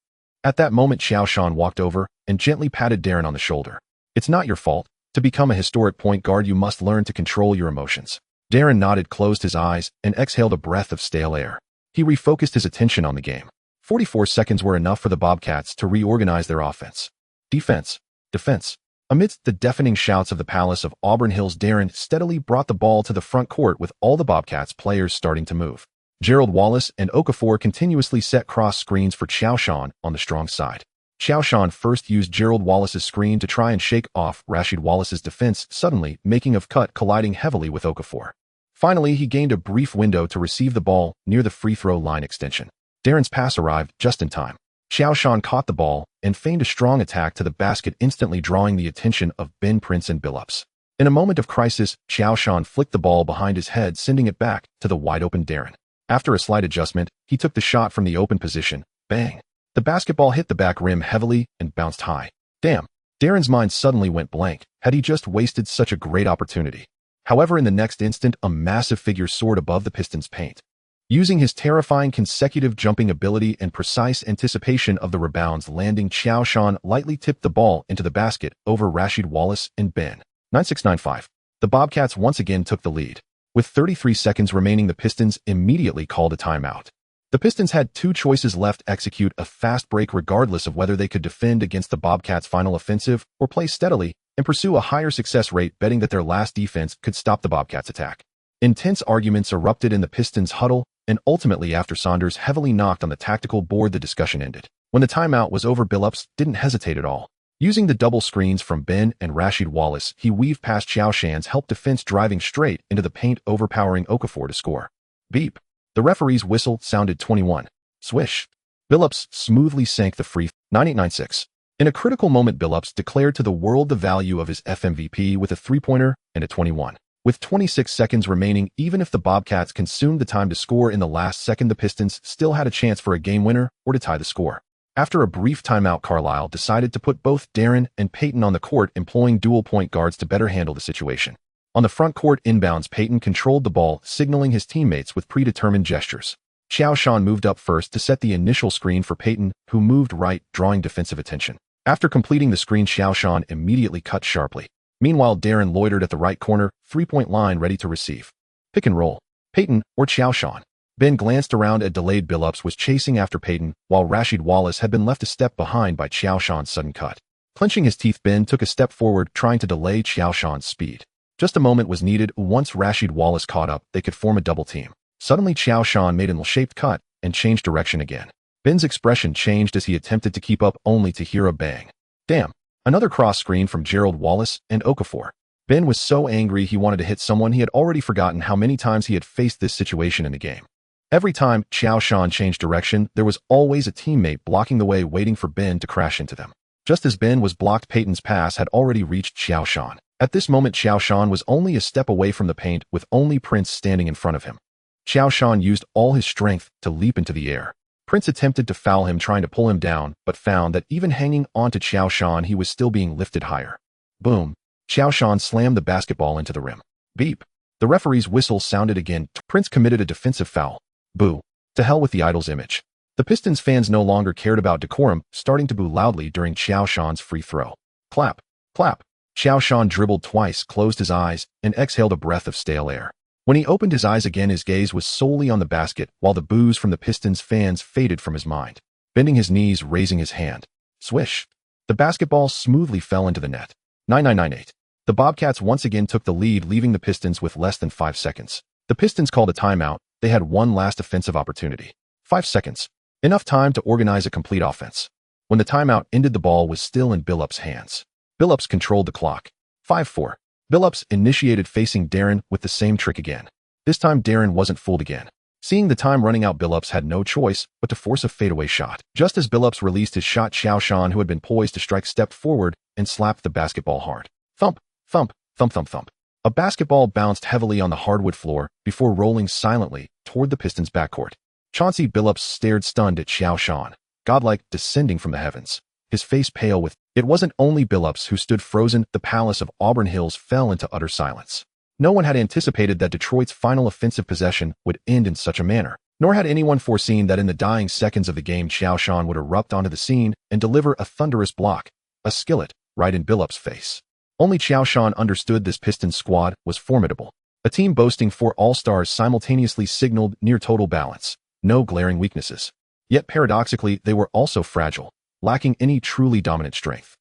At that moment, Qiao Shan walked over and gently patted Darren on the shoulder. It's not your fault. To become a historic point guard, you must learn to control your emotions. Darren nodded, closed his eyes, and exhaled a breath of stale air. He refocused his attention on the game. 44 seconds were enough for the Bobcats to reorganize their offense. Defense. Defense. Amidst the deafening shouts of the palace of Auburn Hills, Darren steadily brought the ball to the front court, with all the Bobcats players starting to move. Gerald Wallace and Okafor continuously set cross screens for Qiao Shan on the strong side. Qiao Shan first used Gerald Wallace's screen to try and shake off Rashid Wallace's defense, suddenly making a cut, colliding heavily with Okafor. Finally, he gained a brief window to receive the ball near the free throw line extension. Darren's pass arrived just in time. Qiao Shan caught the ball and feigned a strong attack to the basket, instantly drawing the attention of Ben Prince and Billups. In a moment of crisis, Qiao Shan flicked the ball behind his head, sending it back to the wide-open Darren. After a slight adjustment, he took the shot from the open position. Bang! The basketball hit the back rim heavily and bounced high. Damn! Darren's mind suddenly went blank. Had he just wasted such a great opportunity? However, in the next instant, a massive figure soared above the Pistons' paint. Using his terrifying consecutive jumping ability and precise anticipation of the rebounds landing, Qiao Shan lightly tipped the ball into the basket over Rasheed Wallace and Ben. 9695. The Bobcats once again took the lead. With 33 seconds remaining, the Pistons immediately called a timeout. The Pistons had two choices left: execute a fast break regardless of whether they could defend against the Bobcats' final offensive, or play steadily and pursue a higher success rate, betting that their last defense could stop the Bobcats' attack. Intense arguments erupted in the Pistons' huddle, and ultimately, after Saunders heavily knocked on the tactical board, the discussion ended. When the timeout was over, Billups didn't hesitate at all. Using the double screens from Ben and Rasheed Wallace, he weaved past Qiao Shan's help defense, driving straight into the paint, overpowering Okafor to score. Beep. The referee's whistle sounded. 21. Swish. Billups smoothly sank the free. 9896. In a critical moment, Billups declared to the world the value of his FMVP with a three-pointer and a 21. With 26 seconds remaining, even if the Bobcats consumed the time to score in the last second, the Pistons still had a chance for a game winner or to tie the score. After a brief timeout, Carlisle decided to put both Darren and Payton on the court, employing dual point guards to better handle the situation. On the front court inbounds, Payton controlled the ball, signaling his teammates with predetermined gestures. Qiao Shan moved up first to set the initial screen for Payton, who moved right, drawing defensive attention. After completing the screen, Qiao Shan immediately cut sharply. Meanwhile, Darren loitered at the right corner, three-point line, ready to receive. Pick and roll. Payton or Qiao Shan. Ben glanced around at delayed. Billups was chasing after Payton, while Rasheed Wallace had been left a step behind by Qiao Shan's sudden cut. Clenching his teeth, Ben took a step forward, trying to delay Qiao Shan's speed. Just a moment was needed. Once Rasheed Wallace caught up, they could form a double team. Suddenly, Qiao Shan made an L-shaped cut and changed direction again. Ben's expression changed as he attempted to keep up, only to hear a bang. Damn. Another cross screen from Gerald Wallace and Okafor. Ben was so angry he wanted to hit someone. He had already forgotten how many times he had faced this situation in the game. Every time Qiao Shan changed direction, there was always a teammate blocking the way, waiting for Ben to crash into them. Just as Ben was blocked, Payton's pass had already reached Qiao Shan. At this moment, Qiao Shan was only a step away from the paint, with only Prince standing in front of him. Qiao Shan used all his strength to leap into the air. Prince attempted to foul him, trying to pull him down, but found that even hanging onto Qiao Shan, he was still being lifted higher. Boom. Qiao Shan slammed the basketball into the rim. Beep. The referee's whistle sounded again. Prince committed a defensive foul. Boo. To hell with the idol's image. The Pistons fans no longer cared about decorum, starting to boo loudly during Qiao Shan's free throw. Clap. Clap. Qiao Shan dribbled twice, closed his eyes, and exhaled a breath of stale air. When he opened his eyes again, his gaze was solely on the basket, while the boos from the Pistons fans faded from his mind. Bending his knees, raising his hand. Swish. The basketball smoothly fell into the net. 9998. The Bobcats once again took the lead, leaving the Pistons with less than 5 seconds. The Pistons called a timeout. They had one last offensive opportunity. 5 seconds. Enough time to organize a complete offense. When the timeout ended, the ball was still in Billups' hands. Billups controlled the clock. 5-4. Billups initiated, facing Darren with the same trick again. This time, Darren wasn't fooled again. Seeing the time running out, Billups had no choice but to force a fadeaway shot. Just as Billups released his shot, Qiao Shan, who had been poised to strike, stepped forward and slapped the basketball hard. Thump, thump, thump, thump, thump. A basketball bounced heavily on the hardwood floor before rolling silently toward the Pistons' backcourt. Chauncey Billups stared stunned at Qiao Shan, godlike, descending from the heavens. His face pale with... It wasn't only Billups who stood frozen. The palace of Auburn Hills fell into utter silence. No one had anticipated that Detroit's final offensive possession would end in such a manner, nor had anyone foreseen that in the dying seconds of the game, Qiao Shan would erupt onto the scene and deliver a thunderous block, a skillet, right in Billups' face. Only Qiao Shan understood this Pistons squad was formidable. A team boasting 4 all-stars simultaneously signaled near total balance, no glaring weaknesses. Yet paradoxically, they were also fragile, lacking any truly dominant strength.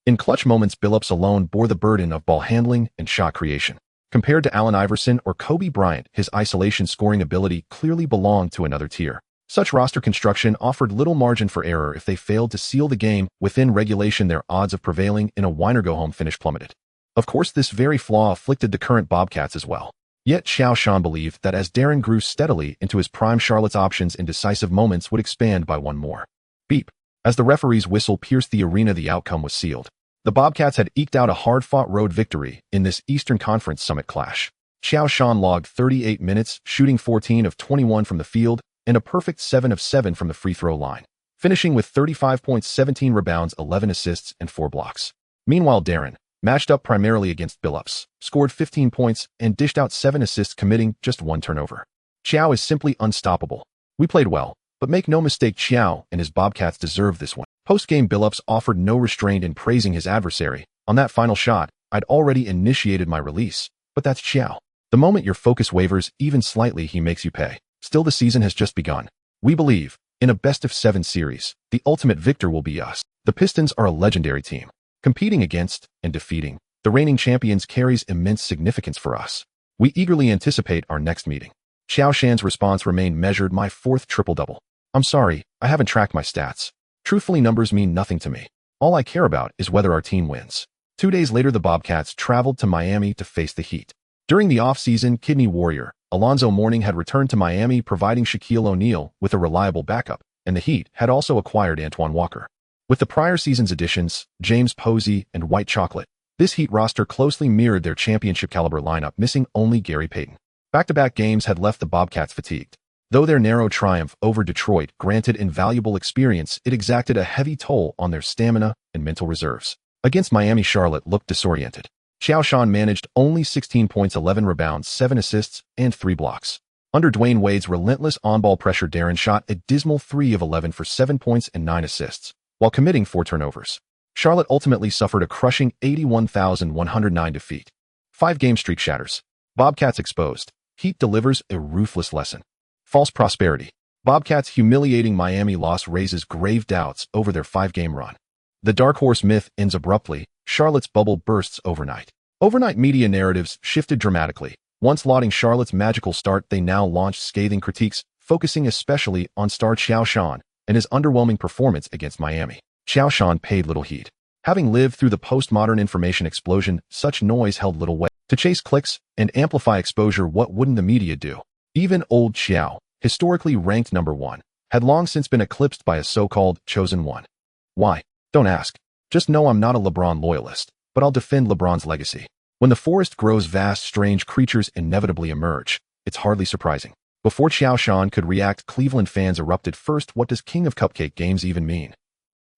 In clutch moments, Billups alone bore the burden of ball handling and shot creation. Compared to Allen Iverson or Kobe Bryant, his isolation scoring ability clearly belonged to another tier. Such roster construction offered little margin for error. If they failed to seal the game within regulation, their odds of prevailing in a win-or-go-home finish plummeted. Of course, this very flaw afflicted the current Bobcats as well. Yet Qiao Shan believed that as Darren grew steadily into his prime, Charlotte's options in decisive moments would expand by one more. Beep. As the referee's whistle pierced the arena, the outcome was sealed. The Bobcats had eked out a hard-fought road victory in this Eastern Conference Summit clash. Qiao Shan logged 38 minutes, shooting 14 of 21 from the field and a perfect 7 of 7 from the free throw line, finishing with 35 points, 17 rebounds, 11 assists, and 4 blocks. Meanwhile, Darren matched up primarily against Billups, scored 15 points, and dished out 7 assists, committing just 1 turnover. Qiao is simply unstoppable. We played well, but make no mistake, Qiao and his Bobcats deserve this one. Post-game, Billups offered no restraint in praising his adversary. On that final shot, I'd already initiated my release, but that's Qiao. The moment your focus wavers even slightly, he makes you pay. Still, the season has just begun. We believe, in a best-of-7 series, the ultimate victor will be us. The Pistons are a legendary team. Competing against and defeating the reigning champions carries immense significance for us. We eagerly anticipate our next meeting. Qiao Shan's response remained measured. My 4th triple-double. I'm sorry, I haven't tracked my stats. Truthfully, numbers mean nothing to me. All I care about is whether our team wins. 2 days later, the Bobcats traveled to Miami to face the Heat. During the off-season kidney warrior, Alonzo Mourning had returned to Miami, providing Shaquille O'Neal with a reliable backup, and the Heat had also acquired Antoine Walker. With the prior season's additions, James Posey and White Chocolate, this Heat roster closely mirrored their championship-caliber lineup, missing only Gary Payton. Back-to-back games had left the Bobcats fatigued. Though their narrow triumph over Detroit granted invaluable experience, it exacted a heavy toll on their stamina and mental reserves. Against Miami, Charlotte looked disoriented. Qiao Shan managed only 16 points, 11 rebounds, 7 assists, and 3 blocks. Under Dwayne Wade's relentless on-ball pressure, Darren shot a dismal 3 of 11 for 7 points and 9 assists, while committing 4 turnovers. Charlotte ultimately suffered a crushing 81,109 defeat. 5-game streak shatters. Bobcats exposed. Heat delivers a ruthless lesson. False prosperity. Bobcats' humiliating Miami loss raises grave doubts over their 5-game run. The dark horse myth ends abruptly. Charlotte's bubble bursts overnight. Overnight media narratives shifted dramatically. Once lauding Charlotte's magical start, they now launched scathing critiques, focusing especially on star Qiao Shan and his underwhelming performance against Miami. Qiao Shan paid little heed. Having lived through the postmodern information explosion, such noise held little weight. To chase clicks and amplify exposure, what wouldn't the media do? Even old Qiao, historically ranked number 1, had long since been eclipsed by a so-called chosen one. Why? Don't ask. Just know I'm not a LeBron loyalist, but I'll defend LeBron's legacy. When the forest grows vast, strange creatures inevitably emerge. It's hardly surprising. Before Qiao Shan could react, Cleveland fans erupted. First, what does King of Cupcake games even mean?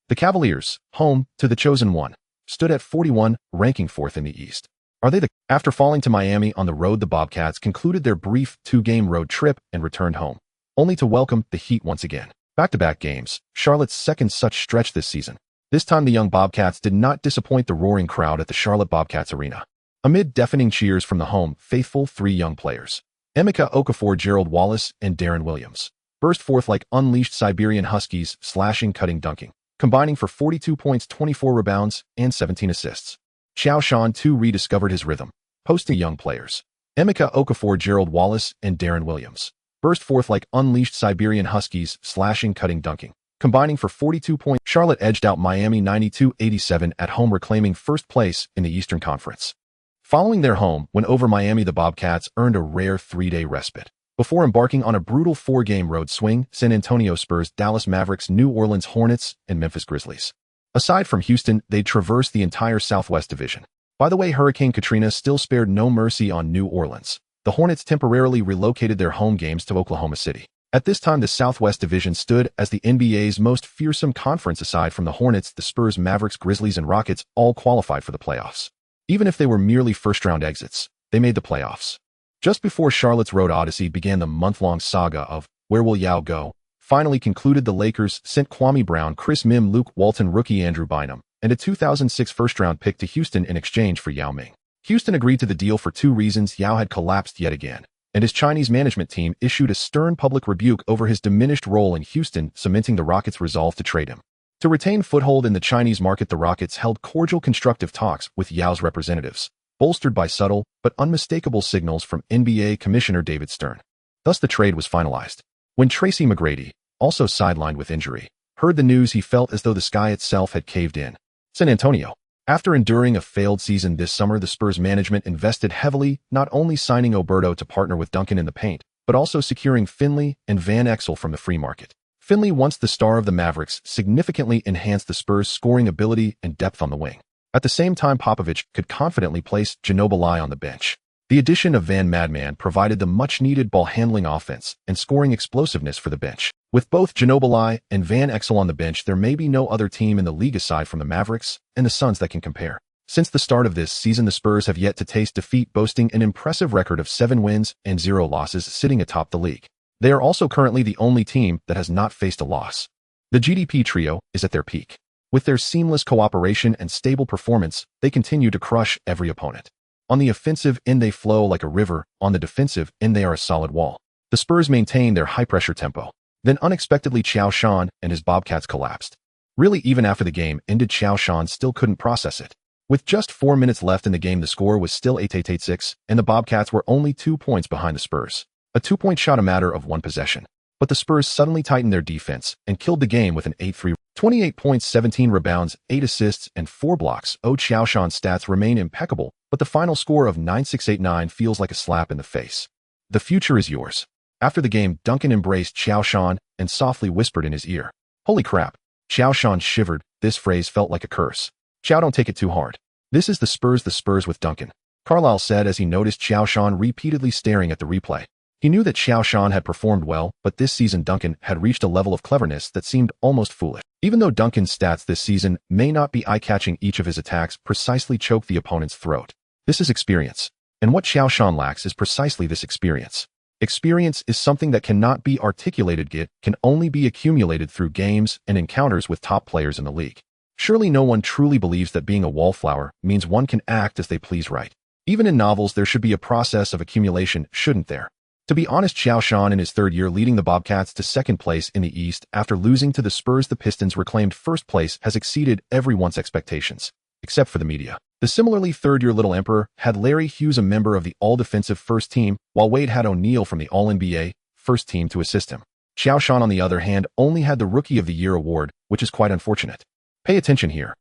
The Cavaliers, home to the chosen one, stood at 41, ranking 4th in the East. Are they the... After falling to Miami on the road, the Bobcats concluded their brief 2-game road trip and returned home, only to welcome the Heat once again. Back-to-back games, Charlotte's second such stretch this season. This time, the young Bobcats did not disappoint the roaring crowd at the Charlotte Bobcats Arena. Amid deafening cheers from the home faithful, 3 young players, Emeka Okafor, Gerald Wallace, and Darren Williams, burst forth like unleashed Siberian huskies, slashing, cutting, dunking, combining for 42 points, 24 rebounds, and 17 assists. Qiao Shan too rediscovered his rhythm, posting young players, Emeka Okafor, Gerald Wallace, and Darren Williams, burst forth like unleashed Siberian huskies, slashing, cutting, dunking, combining for 42 points. Charlotte edged out Miami 92-87 at home, reclaiming first place in the Eastern Conference. Following their home win over Miami, the Bobcats earned a rare 3-day respite before embarking on a brutal 4-game road swing: San Antonio Spurs, Dallas Mavericks, New Orleans Hornets, and Memphis Grizzlies. Aside from Houston, they traversed the entire Southwest Division. By the way, Hurricane Katrina still spared no mercy on New Orleans. The Hornets temporarily relocated their home games to Oklahoma City. At this time, the Southwest Division stood as the NBA's most fearsome conference. Aside from the Hornets, the Spurs, Mavericks, Grizzlies, and Rockets all qualified for the playoffs. Even if they were merely first-round exits, they made the playoffs. Just before Charlotte's road odyssey began, the month-long saga of Where Will Yao Go finally concluded. The Lakers sent Kwame Brown, Chris Mim, Luke Walton, rookie Andrew Bynum, and a 2006 first-round pick to Houston in exchange for Yao Ming. Houston agreed to the deal for 2 reasons. Yao had collapsed yet again, and his Chinese management team issued a stern public rebuke over his diminished role in Houston, cementing the Rockets' resolve to trade him. To retain foothold in the Chinese market, the Rockets held cordial, constructive talks with Yao's representatives, bolstered by subtle but unmistakable signals from NBA Commissioner David Stern. Thus the trade was finalized. When Tracy McGrady, also sidelined with injury, heard the news, he felt as though the sky itself had caved in. San Antonio. After enduring a failed season this summer, the Spurs management invested heavily, not only signing Oberto to partner with Duncan in the paint, but also securing Finley and Van Exel from the free market. Finley, once the star of the Mavericks, significantly enhanced the Spurs' scoring ability and depth on the wing. At the same time, Popovich could confidently place Ginobili on the bench. The addition of Van Madman provided the much-needed ball-handling offense and scoring explosiveness for the bench. With both Ginobili and Van Exel on the bench, there may be no other team in the league aside from the Mavericks and the Suns that can compare. Since the start of this season, the Spurs have yet to taste defeat, boasting an impressive record of 7 wins and 0 losses, sitting atop the league. They are also currently the only team that has not faced a loss. The GDP trio is at their peak. With their seamless cooperation and stable performance, they continue to crush every opponent. On the offensive end, they flow like a river. On the defensive end, they are a solid wall. The Spurs maintain their high-pressure tempo. Then unexpectedly, Qiao Shan and his Bobcats collapsed. Really, even after the game ended, Qiao Shan still couldn't process it. With just 4 minutes left in the game, the score was still 8-6, and the Bobcats were only 2 points behind the Spurs. A 2-point shot, a matter of 1 possession. But the Spurs suddenly tightened their defense and killed the game with an 8-3. 28 points, 17 rebounds, 8 assists, and 4 blocks. Qiao Shan's stats remain impeccable, but the final score of 9-6-8-9 feels like a slap in the face. The future is yours. After the game, Duncan embraced Qiao Shan and softly whispered in his ear, "Holy crap." Qiao Shan shivered. This phrase felt like a curse. "Qiao, don't take it too hard. This is the Spurs with Duncan," Carlisle said as he noticed Qiao Shan repeatedly staring at the replay. He knew that Qiao Shan had performed well, but this season Duncan had reached a level of cleverness that seemed almost foolish. Even though Duncan's stats this season may not be eye-catching, each of his attacks precisely choked the opponent's throat. This is experience. And what Qiao Shan lacks is precisely this experience. Experience is something that cannot be articulated, yet can only be accumulated through games and encounters with top players in the league. Surely no one truly believes that being a wallflower means one can act as they please, right? Even in novels, there should be a process of accumulation, shouldn't there? To be honest, Qiao Shan in his 3rd year leading the Bobcats to 2nd place in the East after losing to the Spurs, the Pistons reclaimed 1st place, has exceeded everyone's expectations, except for the media. The similarly 3rd-year Little Emperor had Larry Hughes, a member of the all-defensive first team, while Wade had O'Neal from the All-NBA first team to assist him. Qiao Shan, on the other hand, only had the Rookie of the Year award, which is quite unfortunate. Pay attention here.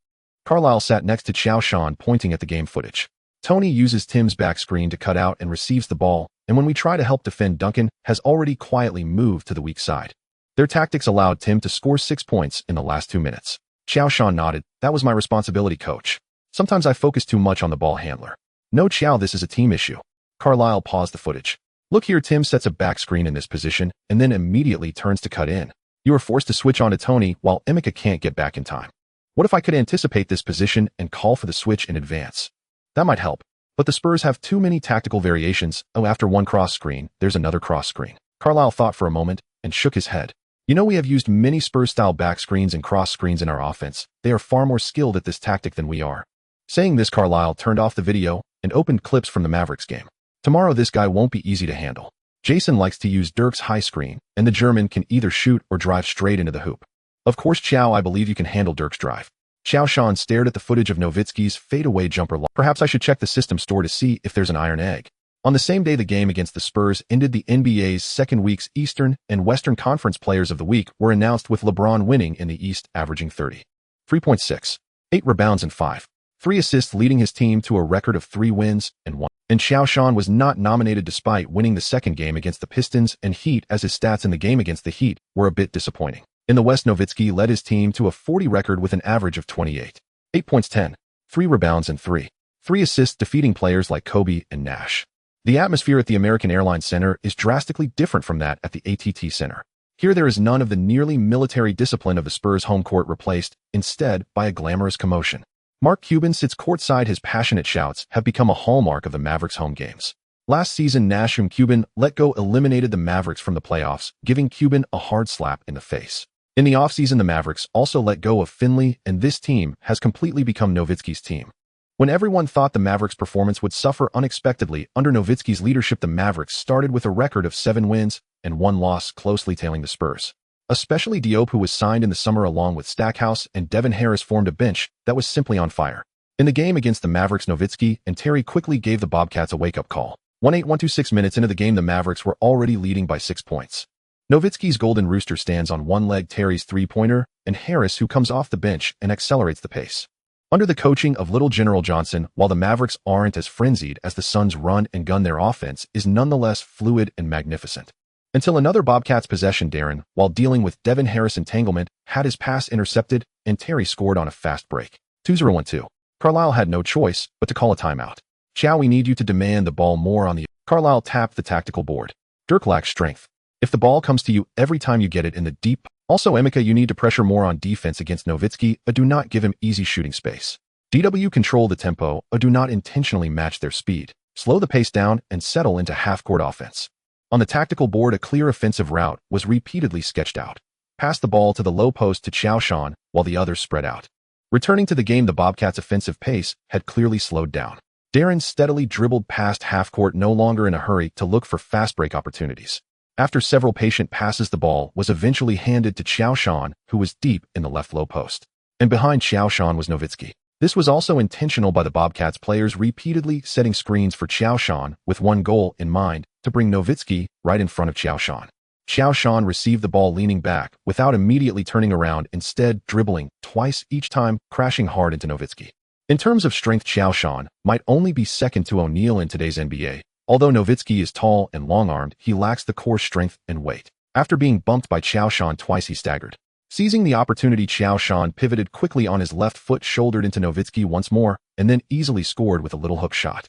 Carlisle sat next to Qiao Shan, pointing at the game footage. Tony uses Tim's back screen to cut out and receives the ball, and when we try to help defend, Duncan has already quietly moved to the weak side. Their tactics allowed Tim to score 6 points in the last 2 minutes. Qiao Shan nodded. "That was my responsibility, coach. Sometimes I focus too much on the ball handler." "No, Qiao, this is a team issue." Carlisle paused the footage. "Look here." Tim sets a back screen in this position and then immediately turns to cut in. You are forced to switch on to Tony while Emeka can't get back in time. What if I could anticipate this position and call for the switch in advance? That might help. But the Spurs have too many tactical variations. After one cross screen, there's another cross screen. Carlisle thought for a moment and shook his head. "You know, we have used many Spurs-style back screens and cross screens in our offense. They are far more skilled at this tactic than we are." Saying this, Carlisle turned off the video and opened clips from the Mavericks game. "Tomorrow this guy won't be easy to handle. Jason likes to use Dirk's high screen, and the German can either shoot or drive straight into the hoop. Of course, Qiao, I believe you can handle Dirk's drive." Qiao Shan stared at the footage of Nowitzki's fadeaway jumper. "Perhaps I should check the system store to see if there's an iron egg." On the same day the game against the Spurs ended, the NBA's second week's Eastern and Western Conference Players of the Week were announced, with LeBron winning in the East, averaging 30.6, 8 rebounds and 5.3 assists, leading his team to a record of 3 wins and 1. And Qiao Shan was not nominated despite winning the second game against the Pistons and Heat, as his stats in the game against the Heat were a bit disappointing. In the West, Nowitzki led his team to a 40 record with an average of 28, 8 points, 10.3 rebounds, and 3.3 assists, defeating players like Kobe and Nash. The atmosphere at the American Airlines Center is drastically different from that at the AT&T Center. Here there is none of the nearly military discipline of the Spurs' home court, replaced, instead, by a glamorous commotion. Mark Cuban sits courtside. His passionate shouts have become a hallmark of the Mavericks' home games. Last season, Nash, whom Cuban let go, eliminated the Mavericks from the playoffs, giving Cuban a hard slap in the face. In the offseason, the Mavericks also let go of Finley, and this team has completely become Nowitzki's team. When everyone thought the Mavericks' performance would suffer unexpectedly, under Nowitzki's leadership, the Mavericks started with a record of 7 wins and 1 loss, closely tailing the Spurs. Especially Diop, who was signed in the summer along with Stackhouse and Devin Harris, formed a bench that was simply on fire. In the game against the Mavericks, Nowitzki and Terry quickly gave the Bobcats a wake-up call. 1-8-1-2-6 minutes into the game, the Mavericks were already leading by 6 points. Nowitzki's Golden Rooster stands on one leg, Terry's three-pointer, and Harris, who comes off the bench and accelerates the pace. Under the coaching of Little General Johnson, while the Mavericks aren't as frenzied as the Suns' run and gun, their offense is nonetheless fluid and magnificent. Until another Bobcats possession, Darren, while dealing with Devin Harris' entanglement, had his pass intercepted, and Terry scored on a fast break. 2-0-1-2. Carlisle had no choice but to call a timeout. "Qiao, we need you to demand the ball more on the..." Carlisle tapped the tactical board. "Dirk lacks strength. If the ball comes to you every time you get it in the deep..." "Also, Emeka, you need to pressure more on defense against Nowitzki, but do not give him easy shooting space." DW control the tempo or do not intentionally match their speed, slow the pace down, and settle into half-court offense. On the tactical board, a clear offensive route was repeatedly sketched out. Pass the ball to the low post to Qiao Shan while the others spread out. Returning to the game, the Bobcats' offensive pace had clearly slowed down. Darren steadily dribbled past half-court, no longer in a hurry to look for fast break opportunities. After several patient passes, the ball was eventually handed to Qiao Shan, who was deep in the left low post. And behind Qiao Shan was Nowitzki. This was also intentional by the Bobcats players, repeatedly setting screens for Qiao Shan with one goal in mind, to bring Nowitzki right in front of Qiao Shan. Qiao Shan received the ball leaning back without immediately turning around, instead dribbling twice, each time crashing hard into Nowitzki. In terms of strength, Qiao Shan might only be second to O'Neal in today's NBA. Although Nowitzki is tall and long-armed, he lacks the core strength and weight. After being bumped by Qiao Shan twice, he staggered. Seizing the opportunity, Qiao Shan pivoted quickly on his left foot, shouldered into Nowitzki once more, and then easily scored with a little hook shot.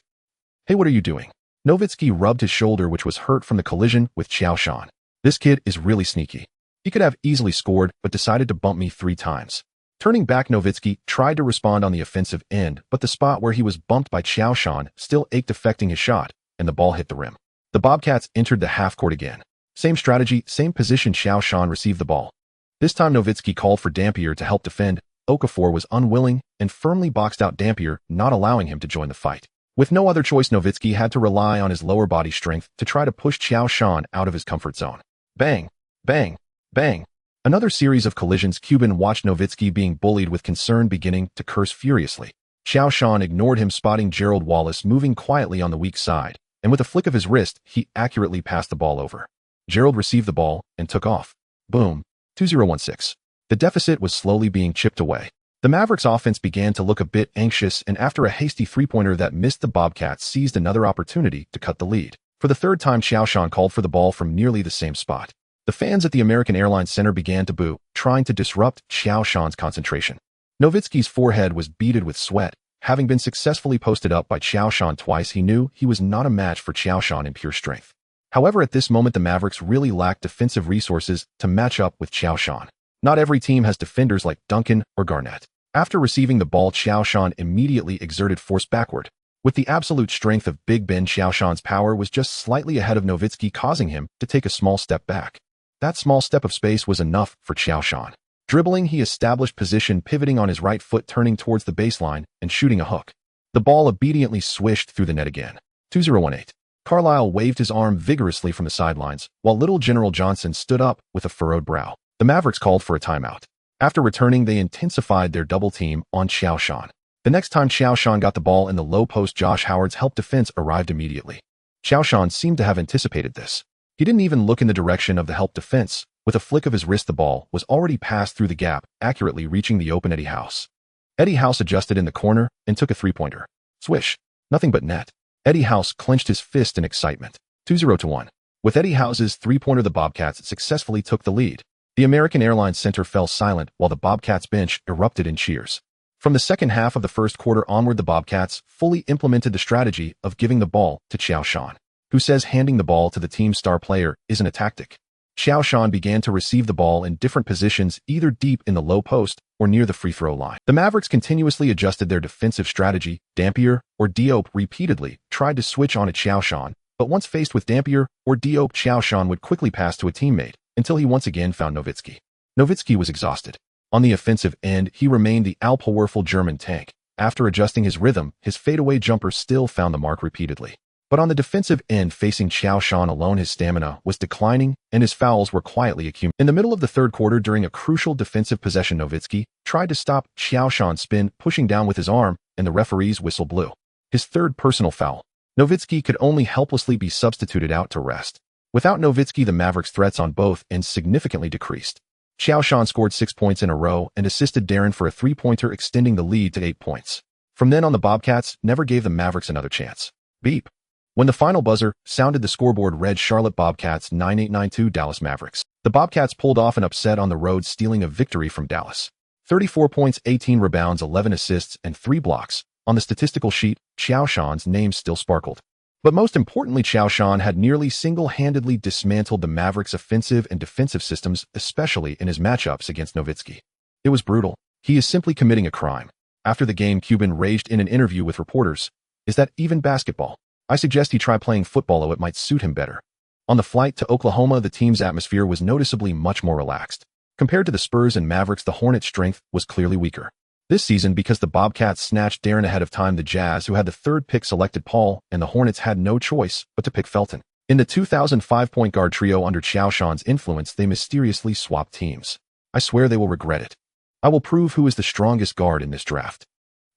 "Hey, what are you doing?" Nowitzki rubbed his shoulder, which was hurt from the collision with Qiao Shan. "This kid is really sneaky. He could have easily scored, but decided to bump me 3 times. Turning back, Nowitzki tried to respond on the offensive end, but the spot where he was bumped by Qiao Shan still ached, affecting his shot, and the ball hit the rim. The Bobcats entered the half-court again. Same strategy, same position. Qiao Shan received the ball. This time Nowitzki called for Dampier to help defend. Okafor was unwilling and firmly boxed out Dampier, not allowing him to join the fight. With no other choice, Nowitzki had to rely on his lower body strength to try to push Qiao Shan out of his comfort zone. Bang, bang, bang. Another series of collisions. Cuban watched Nowitzki being bullied with concern, beginning to curse furiously. Qiao Shan ignored him, spotting Gerald Wallace moving quietly on the weak side, and with a flick of his wrist, he accurately passed the ball over. Gerald received the ball and took off. Boom. 2016. The deficit was slowly being chipped away. The Mavericks offense began to look a bit anxious, and after a hasty three-pointer that missed, the Bobcats seized another opportunity to cut the lead. For the third time, Qiao Shan called for the ball from nearly the same spot. The fans at the American Airlines Center began to boo, trying to disrupt Qiao Shan's concentration. Nowitzki's forehead was beaded with sweat. Having been successfully posted up by Qiao Shan twice, he knew he was not a match for Qiao Shan in pure strength. However, at this moment, the Mavericks really lacked defensive resources to match up with Qiao Shan. Not every team has defenders like Duncan or Garnett. After receiving the ball, Qiao Shan immediately exerted force backward. With the absolute strength of Big Ben, Qiao Shan's power was just slightly ahead of Nowitzki, causing him to take a small step back. That small step of space was enough for Qiao Shan. Dribbling, he established position, pivoting on his right foot, turning towards the baseline, and shooting a hook. The ball obediently swished through the net again. 2018. Carlisle waved his arm vigorously from the sidelines, while Little General Johnson stood up with a furrowed brow. The Mavericks called for a timeout. After returning, they intensified their double team on Qiao Shan. The next time Qiao Shan got the ball in the low post, Josh Howard's help defense arrived immediately. Qiao Shan seemed to have anticipated this. He didn't even look in the direction of the help defense. With a flick of his wrist, the ball was already passed through the gap, accurately reaching the open Eddie House. Eddie House adjusted in the corner and took a three-pointer. Swish. Nothing but net. Eddie House clenched his fist in excitement. 2-0-1. With Eddie House's three-pointer, the Bobcats successfully took the lead. The American Airlines Center fell silent while the Bobcats bench erupted in cheers. From the second half of the first quarter onward, the Bobcats fully implemented the strategy of giving the ball to Qiao Shan, who says handing the ball to the team's star player isn't a tactic. Qiao Shan began to receive the ball in different positions, either deep in the low post or near the free throw line. The Mavericks continuously adjusted their defensive strategy. Dampier or Diop repeatedly tried to switch on a Qiao Shan, but once faced with Dampier or Diop, Qiao Shan would quickly pass to a teammate until he once again found Nowitzki. Nowitzki was exhausted. On the offensive end, he remained the all-powerful German tank. After adjusting his rhythm, his fadeaway jumper still found the mark repeatedly. But on the defensive end, facing Qiao Shan alone, his stamina was declining and his fouls were quietly accumulating. In the middle of the third quarter, during a crucial defensive possession, Nowitzki tried to stop Qiao Shan's spin, pushing down with his arm, and the referee's whistle blew. His third personal foul. Nowitzki could only helplessly be substituted out to rest. Without Nowitzki, the Mavericks' threats on both ends significantly decreased. Qiao Shan scored 6 points in a row and assisted Darren for a three-pointer, extending the lead to 8 points. From then on, the Bobcats never gave the Mavericks another chance. Beep. When the final buzzer sounded, the scoreboard read Charlotte Bobcats 9892 Dallas Mavericks. The Bobcats pulled off an upset on the road, stealing a victory from Dallas. 34 points, 18 rebounds, 11 assists, and 3 blocks. On the statistical sheet, Qiao Shan's name still sparkled. But most importantly, Qiao Shan had nearly single-handedly dismantled the Mavericks' offensive and defensive systems, especially in his matchups against Nowitzki. It was brutal. He is simply committing a crime. After the game, Cuban raged in an interview with reporters, "Is that even basketball? I suggest he try playing football, oh, it might suit him better." On the flight to Oklahoma, the team's atmosphere was noticeably much more relaxed. Compared to the Spurs and Mavericks, the Hornets' strength was clearly weaker. This season, because the Bobcats snatched Darren ahead of time, the Jazz, who had the third pick, selected Paul, and the Hornets had no choice but to pick Felton. In the 2005 point guard trio under Qiao Shan's influence, they mysteriously swapped teams. I swear they will regret it. I will prove who is the strongest guard in this draft.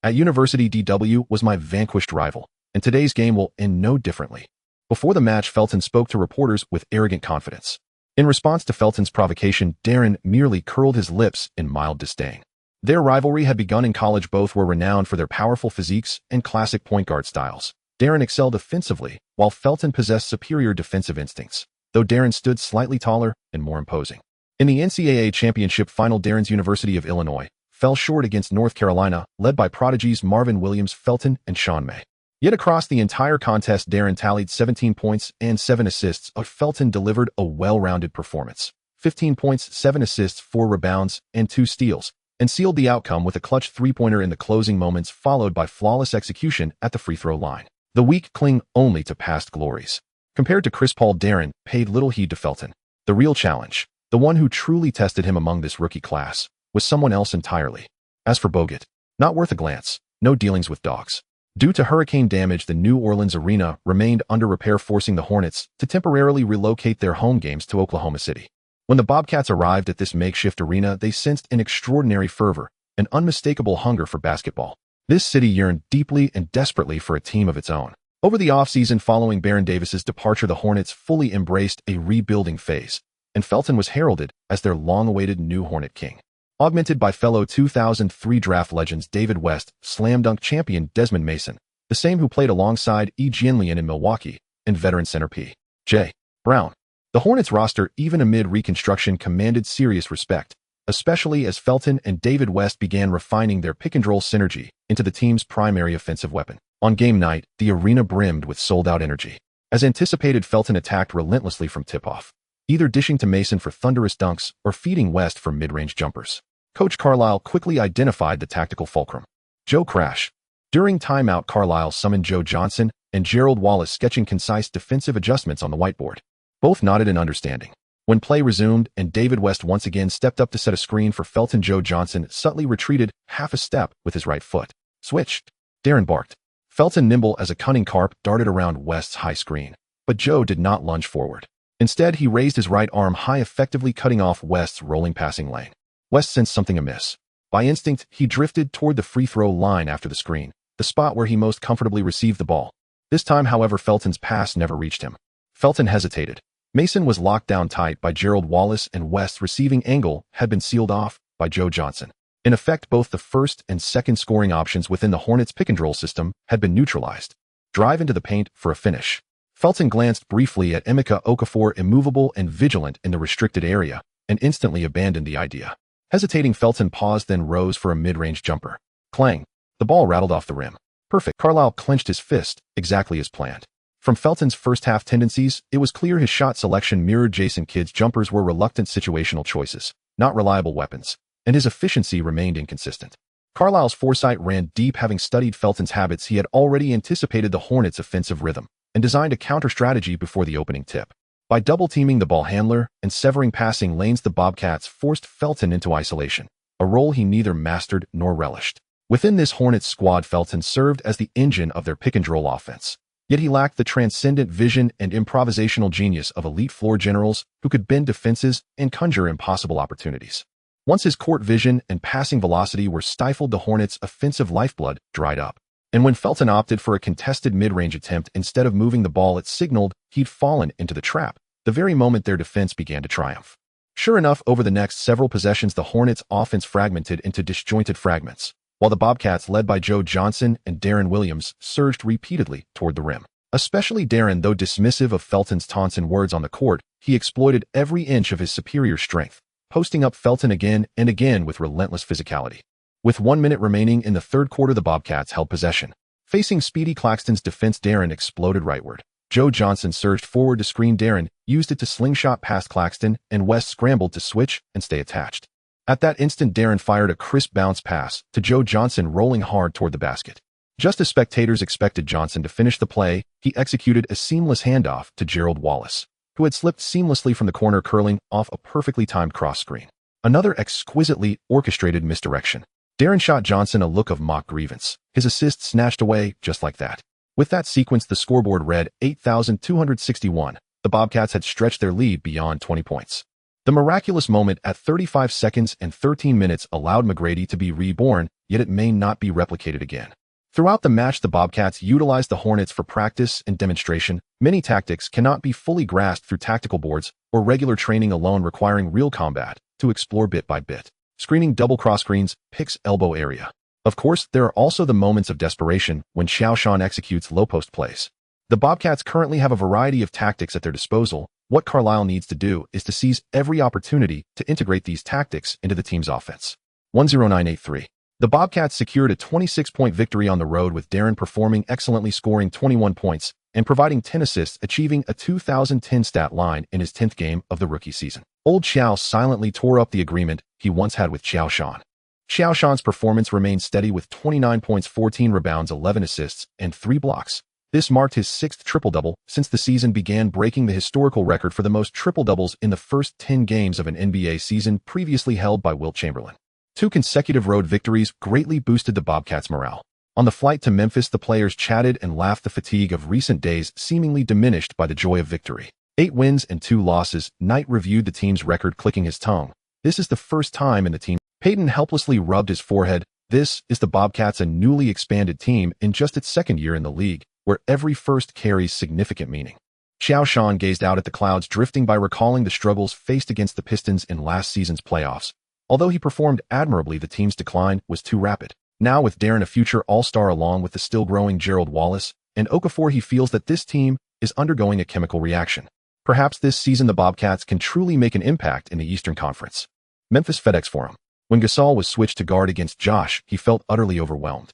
At university, DW was my vanquished rival, and today's game will end no differently. Before the match, Felton spoke to reporters with arrogant confidence. In response to Felton's provocation, Darren merely curled his lips in mild disdain. Their rivalry had begun in college. Both were renowned for their powerful physiques and classic point guard styles. Darren excelled offensively, while Felton possessed superior defensive instincts, though Darren stood slightly taller and more imposing. In the NCAA championship final, Darren's University of Illinois fell short against North Carolina, led by prodigies Marvin Williams, Felton, and Sean May. Yet across the entire contest, Darren tallied 17 points and 7 assists. Felton delivered a well-rounded performance. 15 points, 7 assists, 4 rebounds, and 2 steals, and sealed the outcome with a clutch three-pointer in the closing moments, followed by flawless execution at the free throw line. The weak cling only to past glories. Compared to Chris Paul, Darren paid little heed to Felton. The real challenge, the one who truly tested him among this rookie class, was someone else entirely. As for Bogut, not worth a glance, no dealings with dogs. Due to hurricane damage, the New Orleans arena remained under repair, forcing the Hornets to temporarily relocate their home games to Oklahoma City. When the Bobcats arrived at this makeshift arena, they sensed an extraordinary fervor, an unmistakable hunger for basketball. This city yearned deeply and desperately for a team of its own. Over the offseason following Baron Davis's departure, the Hornets fully embraced a rebuilding phase, and Felton was heralded as their long-awaited new Hornet King. Augmented by fellow 2003 draft legends David West, slam dunk champion Desmond Mason, the same who played alongside E. Jianlian in Milwaukee, and veteran center P.J. Brown. The Hornets roster, even amid reconstruction, commanded serious respect, especially as Felton and David West began refining their pick-and-roll synergy into the team's primary offensive weapon. On game night, the arena brimmed with sold-out energy. As anticipated, Felton attacked relentlessly from tip-off, either dishing to Mason for thunderous dunks or feeding West for mid-range jumpers. Coach Carlisle quickly identified the tactical fulcrum: Joe Crash. During timeout, Carlisle summoned Joe Johnson and Gerald Wallace, sketching concise defensive adjustments on the whiteboard. Both nodded in understanding. When play resumed and David West once again stepped up to set a screen for Felton, Joe Johnson subtly retreated half a step with his right foot. Switched. Darren barked. Felton, nimble as a cunning carp, darted around West's high screen. But Joe did not lunge forward. Instead, he raised his right arm high, effectively cutting off West's rolling passing lane. West sensed something amiss. By instinct, he drifted toward the free throw line after the screen, the spot where he most comfortably received the ball. This time, however, Felton's pass never reached him. Felton hesitated. Mason was locked down tight by Gerald Wallace, and West's receiving angle had been sealed off by Joe Johnson. In effect, both the first and second scoring options within the Hornets' pick-and-roll system had been neutralized. Drive into the paint for a finish. Felton glanced briefly at Emeka Okafor, immovable and vigilant in the restricted area, and instantly abandoned the idea. Hesitating, Felton paused, then rose for a mid-range jumper. Clang! The ball rattled off the rim. Perfect. Carlisle clenched his fist, exactly as planned. From Felton's first-half tendencies, it was clear his shot selection mirrored Jason Kidd's. Jumpers were reluctant situational choices, not reliable weapons, and his efficiency remained inconsistent. Carlisle's foresight ran deep. Having studied Felton's habits, he had already anticipated the Hornets' offensive rhythm and designed a counter-strategy before the opening tip. By double-teaming the ball handler and severing passing lanes, the Bobcats forced Felton into isolation, a role he neither mastered nor relished. Within this Hornets squad, Felton served as the engine of their pick-and-roll offense. Yet he lacked the transcendent vision and improvisational genius of elite floor generals who could bend defenses and conjure impossible opportunities. Once his court vision and passing velocity were stifled, the Hornets' offensive lifeblood dried up. And when Felton opted for a contested mid-range attempt instead of moving the ball, it signaled he'd fallen into the trap, the very moment their defense began to triumph. Sure enough, over the next several possessions, the Hornets' offense fragmented into disjointed fragments, while the Bobcats, led by Joe Johnson and Darren Williams, surged repeatedly toward the rim. Especially Darren, though dismissive of Felton's taunts and words on the court, he exploited every inch of his superior strength, posting up Felton again and again with relentless physicality. With 1 minute remaining in the third quarter, the Bobcats held possession. Facing Speedy Claxton's defense, Darren exploded rightward. Joe Johnson surged forward to screen Darren, used it to slingshot past Claxton, and West scrambled to switch and stay attached. At that instant, Darren fired a crisp bounce pass to Joe Johnson, rolling hard toward the basket. Just as spectators expected Johnson to finish the play, he executed a seamless handoff to Gerald Wallace, who had slipped seamlessly from the corner, curling off a perfectly timed cross screen. Another exquisitely orchestrated misdirection. Darren shot Johnson a look of mock grievance, his assist snatched away just like that. With that sequence, the scoreboard read 8,261. The Bobcats had stretched their lead beyond 20 points. The miraculous moment at 35 seconds and 13 minutes allowed McGrady to be reborn, yet it may not be replicated again. Throughout the match, the Bobcats utilized the Hornets for practice and demonstration. Many tactics cannot be fully grasped through tactical boards or regular training alone, requiring real combat to explore bit by bit. Screening, double cross screens, picks, elbow area. Of course, there are also the moments of desperation when Qiao Shan executes low post plays. The Bobcats currently have a variety of tactics at their disposal. What Carlisle needs to do is to seize every opportunity to integrate these tactics into the team's offense. 10983. The Bobcats secured a 26-point victory on the road, with Darren performing excellently, scoring 21 points and providing 10 assists, achieving a 2010 stat line in his 10th game of the rookie season. Old Qiao silently tore up the agreement he once had with Qiao Shan. Qiao Shan's performance remained steady with 29 points, 14 rebounds, 11 assists, and 3 blocks. This marked his 6th triple-double since the season began, breaking the historical record for the most triple-doubles in the first 10 games of an NBA season, previously held by Wilt Chamberlain. 2 consecutive road victories greatly boosted the Bobcats' morale. On the flight to Memphis, the players chatted and laughed, the fatigue of recent days seemingly diminished by the joy of victory. 8 wins and 2 losses. Knight reviewed the team's record, clicking his tongue. This is the first time in the team. Peyton helplessly rubbed his forehead. This is the Bobcats, a newly expanded team in just its second year in the league, where every first carries significant meaning. Qiao Shan gazed out at the clouds drifting by, recalling the struggles faced against the Pistons in last season's playoffs. Although he performed admirably, the team's decline was too rapid. Now, with Darren, a future all-star, along with the still-growing Gerald Wallace and Okafor, he feels that this team is undergoing a chemical reaction. Perhaps this season the Bobcats can truly make an impact in the Eastern Conference. Memphis FedEx Forum. When Gasol was switched to guard against Josh, he felt utterly overwhelmed.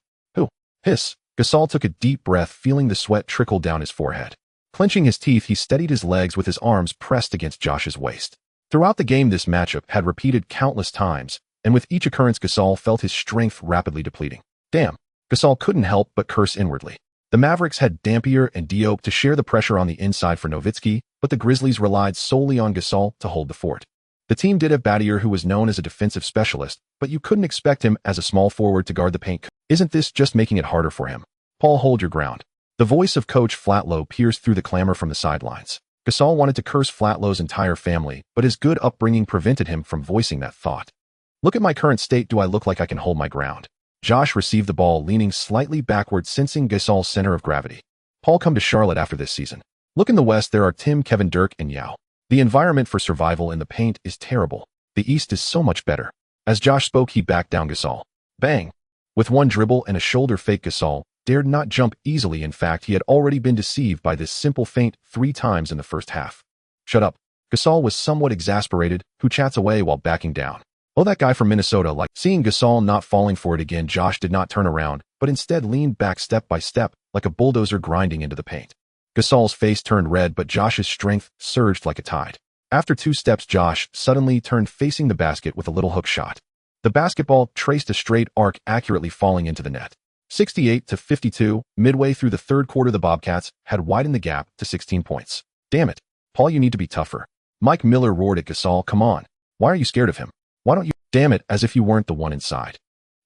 Hiss. Gasol took a deep breath, feeling the sweat trickle down his forehead. Clenching his teeth, he steadied his legs with his arms pressed against Josh's waist. Throughout the game, this matchup had repeated countless times, and with each occurrence, Gasol felt his strength rapidly depleting. Damn. Gasol couldn't help but curse inwardly. The Mavericks had Dampier and Diop to share the pressure on the inside for Nowitzki, but the Grizzlies relied solely on Gasol to hold the fort. The team did have Battier, who was known as a defensive specialist, but you couldn't expect him as a small forward to guard the paint. Isn't this just making it harder for him? Paul, hold your ground. The voice of Coach Flatlow pierced through the clamor from the sidelines. Gasol wanted to curse Flatlow's entire family, but his good upbringing prevented him from voicing that thought. Look at my current state. Do I look like I can hold my ground? Josh received the ball, leaning slightly backward, sensing Gasol's center of gravity. Paul, come to Charlotte after this season. Look in the West, there are Tim, Kevin, Dirk, and Yao. The environment for survival in the paint is terrible. The East is so much better. As Josh spoke, he backed down Gasol. Bang! With one dribble and a shoulder fake, Gasol dared not jump easily. In fact, he had already been deceived by this simple feint 3 times in the first half. Shut up. Gasol was somewhat exasperated. Who chats away while backing down? Oh, that guy from Minnesota. Like seeing Gasol not falling for it again, Josh did not turn around, but instead leaned back step by step, like a bulldozer grinding into the paint. Gasol's face turned red, but Josh's strength surged like a tide. After 2 steps, Josh suddenly turned, facing the basket with a little hook shot. The basketball traced a straight arc, accurately falling into the net. 68-52, midway through the third quarter, the Bobcats had widened the gap to 16 points. Damn it, Paul, you need to be tougher. Mike Miller roared at Gasol. Come on. Why are you scared of him? Why don't you? Damn it, as if you weren't the one inside.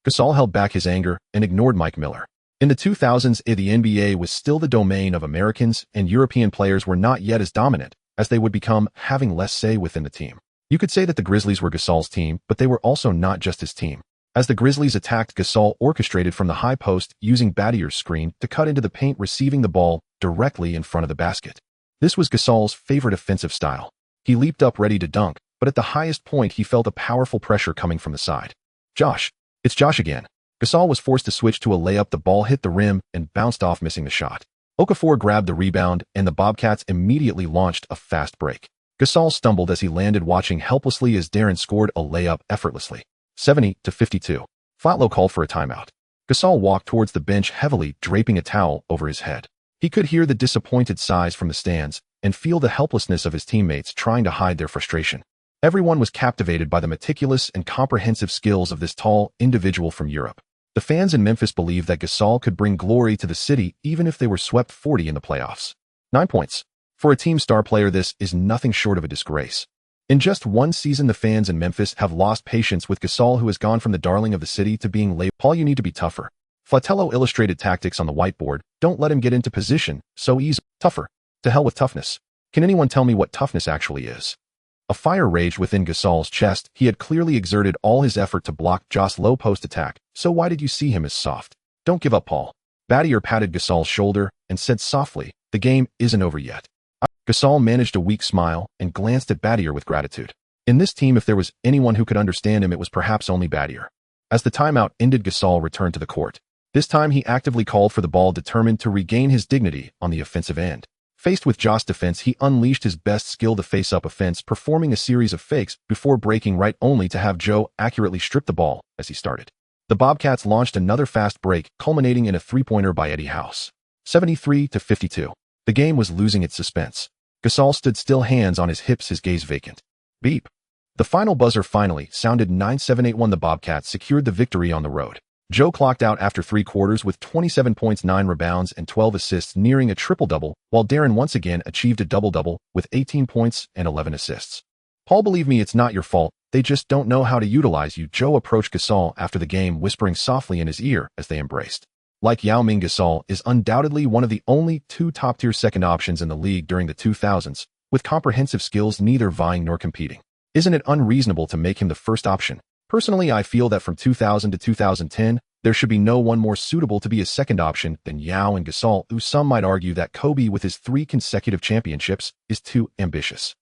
Gasol held back his anger and ignored Mike Miller. In the 2000s, the NBA was still the domain of Americans, and European players were not yet as dominant as they would become, having less say within the team. You could say that the Grizzlies were Gasol's team, but they were also not just his team. As the Grizzlies attacked, Gasol orchestrated from the high post, using Battier's screen to cut into the paint, receiving the ball directly in front of the basket. This was Gasol's favorite offensive style. He leaped up ready to dunk, but at the highest point he felt a powerful pressure coming from the side. Josh. It's Josh again. Gasol was forced to switch to a layup. The ball hit the rim and bounced off, missing the shot. Okafor grabbed the rebound, and the Bobcats immediately launched a fast break. Gasol stumbled as he landed, watching helplessly as Darren scored a layup effortlessly. 70-52. Flatlow called for a timeout. Gasol walked towards the bench, heavily draping a towel over his head. He could hear the disappointed sighs from the stands and feel the helplessness of his teammates trying to hide their frustration. Everyone was captivated by the meticulous and comprehensive skills of this tall individual from Europe. The fans in Memphis believed that Gasol could bring glory to the city even if they were swept 40 in the playoffs. 9 points. For a team star player, this is nothing short of a disgrace. In just one season, the fans in Memphis have lost patience with Gasol, who has gone from the darling of the city to being labeled, "Paul, you need to be tougher." Flatello illustrated tactics on the whiteboard. Don't let him get into position so easy. Tougher. To hell with toughness. Can anyone tell me what toughness actually is? A fire raged within Gasol's chest. He had clearly exerted all his effort to block Ja's low post attack, so why did you see him as soft? Don't give up, Paul. Battier patted Gasol's shoulder and said softly, "The game isn't over yet." Gasol managed a weak smile and glanced at Battier with gratitude. In this team, if there was anyone who could understand him, it was perhaps only Battier. As the timeout ended, Gasol returned to the court. This time he actively called for the ball, determined to regain his dignity on the offensive end. Faced with Ja's defense, he unleashed his best skill to face up offense, performing a series of fakes before breaking right, only to have Joe accurately strip the ball as he started. The Bobcats launched another fast break, culminating in a three-pointer by Eddie House. 73-52. The game was losing its suspense. Gasol stood still, hands on his hips, his gaze vacant. Beep. The final buzzer finally sounded. 9-7-8-1. The Bobcats secured the victory on the road. Joe clocked out after 3 quarters with 27 points, 9 rebounds, and 12 assists, nearing a triple-double, while Darren once again achieved a double-double with 18 points and 11 assists. "Paul, believe me, it's not your fault. They just don't know how to utilize you." Joe approached Gasol after the game, whispering softly in his ear as they embraced. Like Yao Ming, Gasol is undoubtedly one of the only 2 top-tier second options in the league during the 2000s, with comprehensive skills neither vying nor competing. Isn't it unreasonable to make him the first option? Personally, I feel that from 2000 to 2010, there should be no one more suitable to be a second option than Yao and Gasol, who some might argue that Kobe, with his 3 consecutive championships, is too ambitious.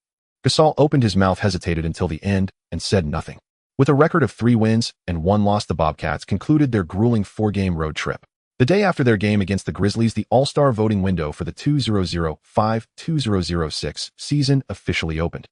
Gasol opened his mouth, hesitated until the end, and said nothing. With a record of 3 wins and 1 loss, the Bobcats concluded their grueling 4-game road trip. The day after their game against the Grizzlies, the All-Star voting window for the 2005-2006 season officially opened.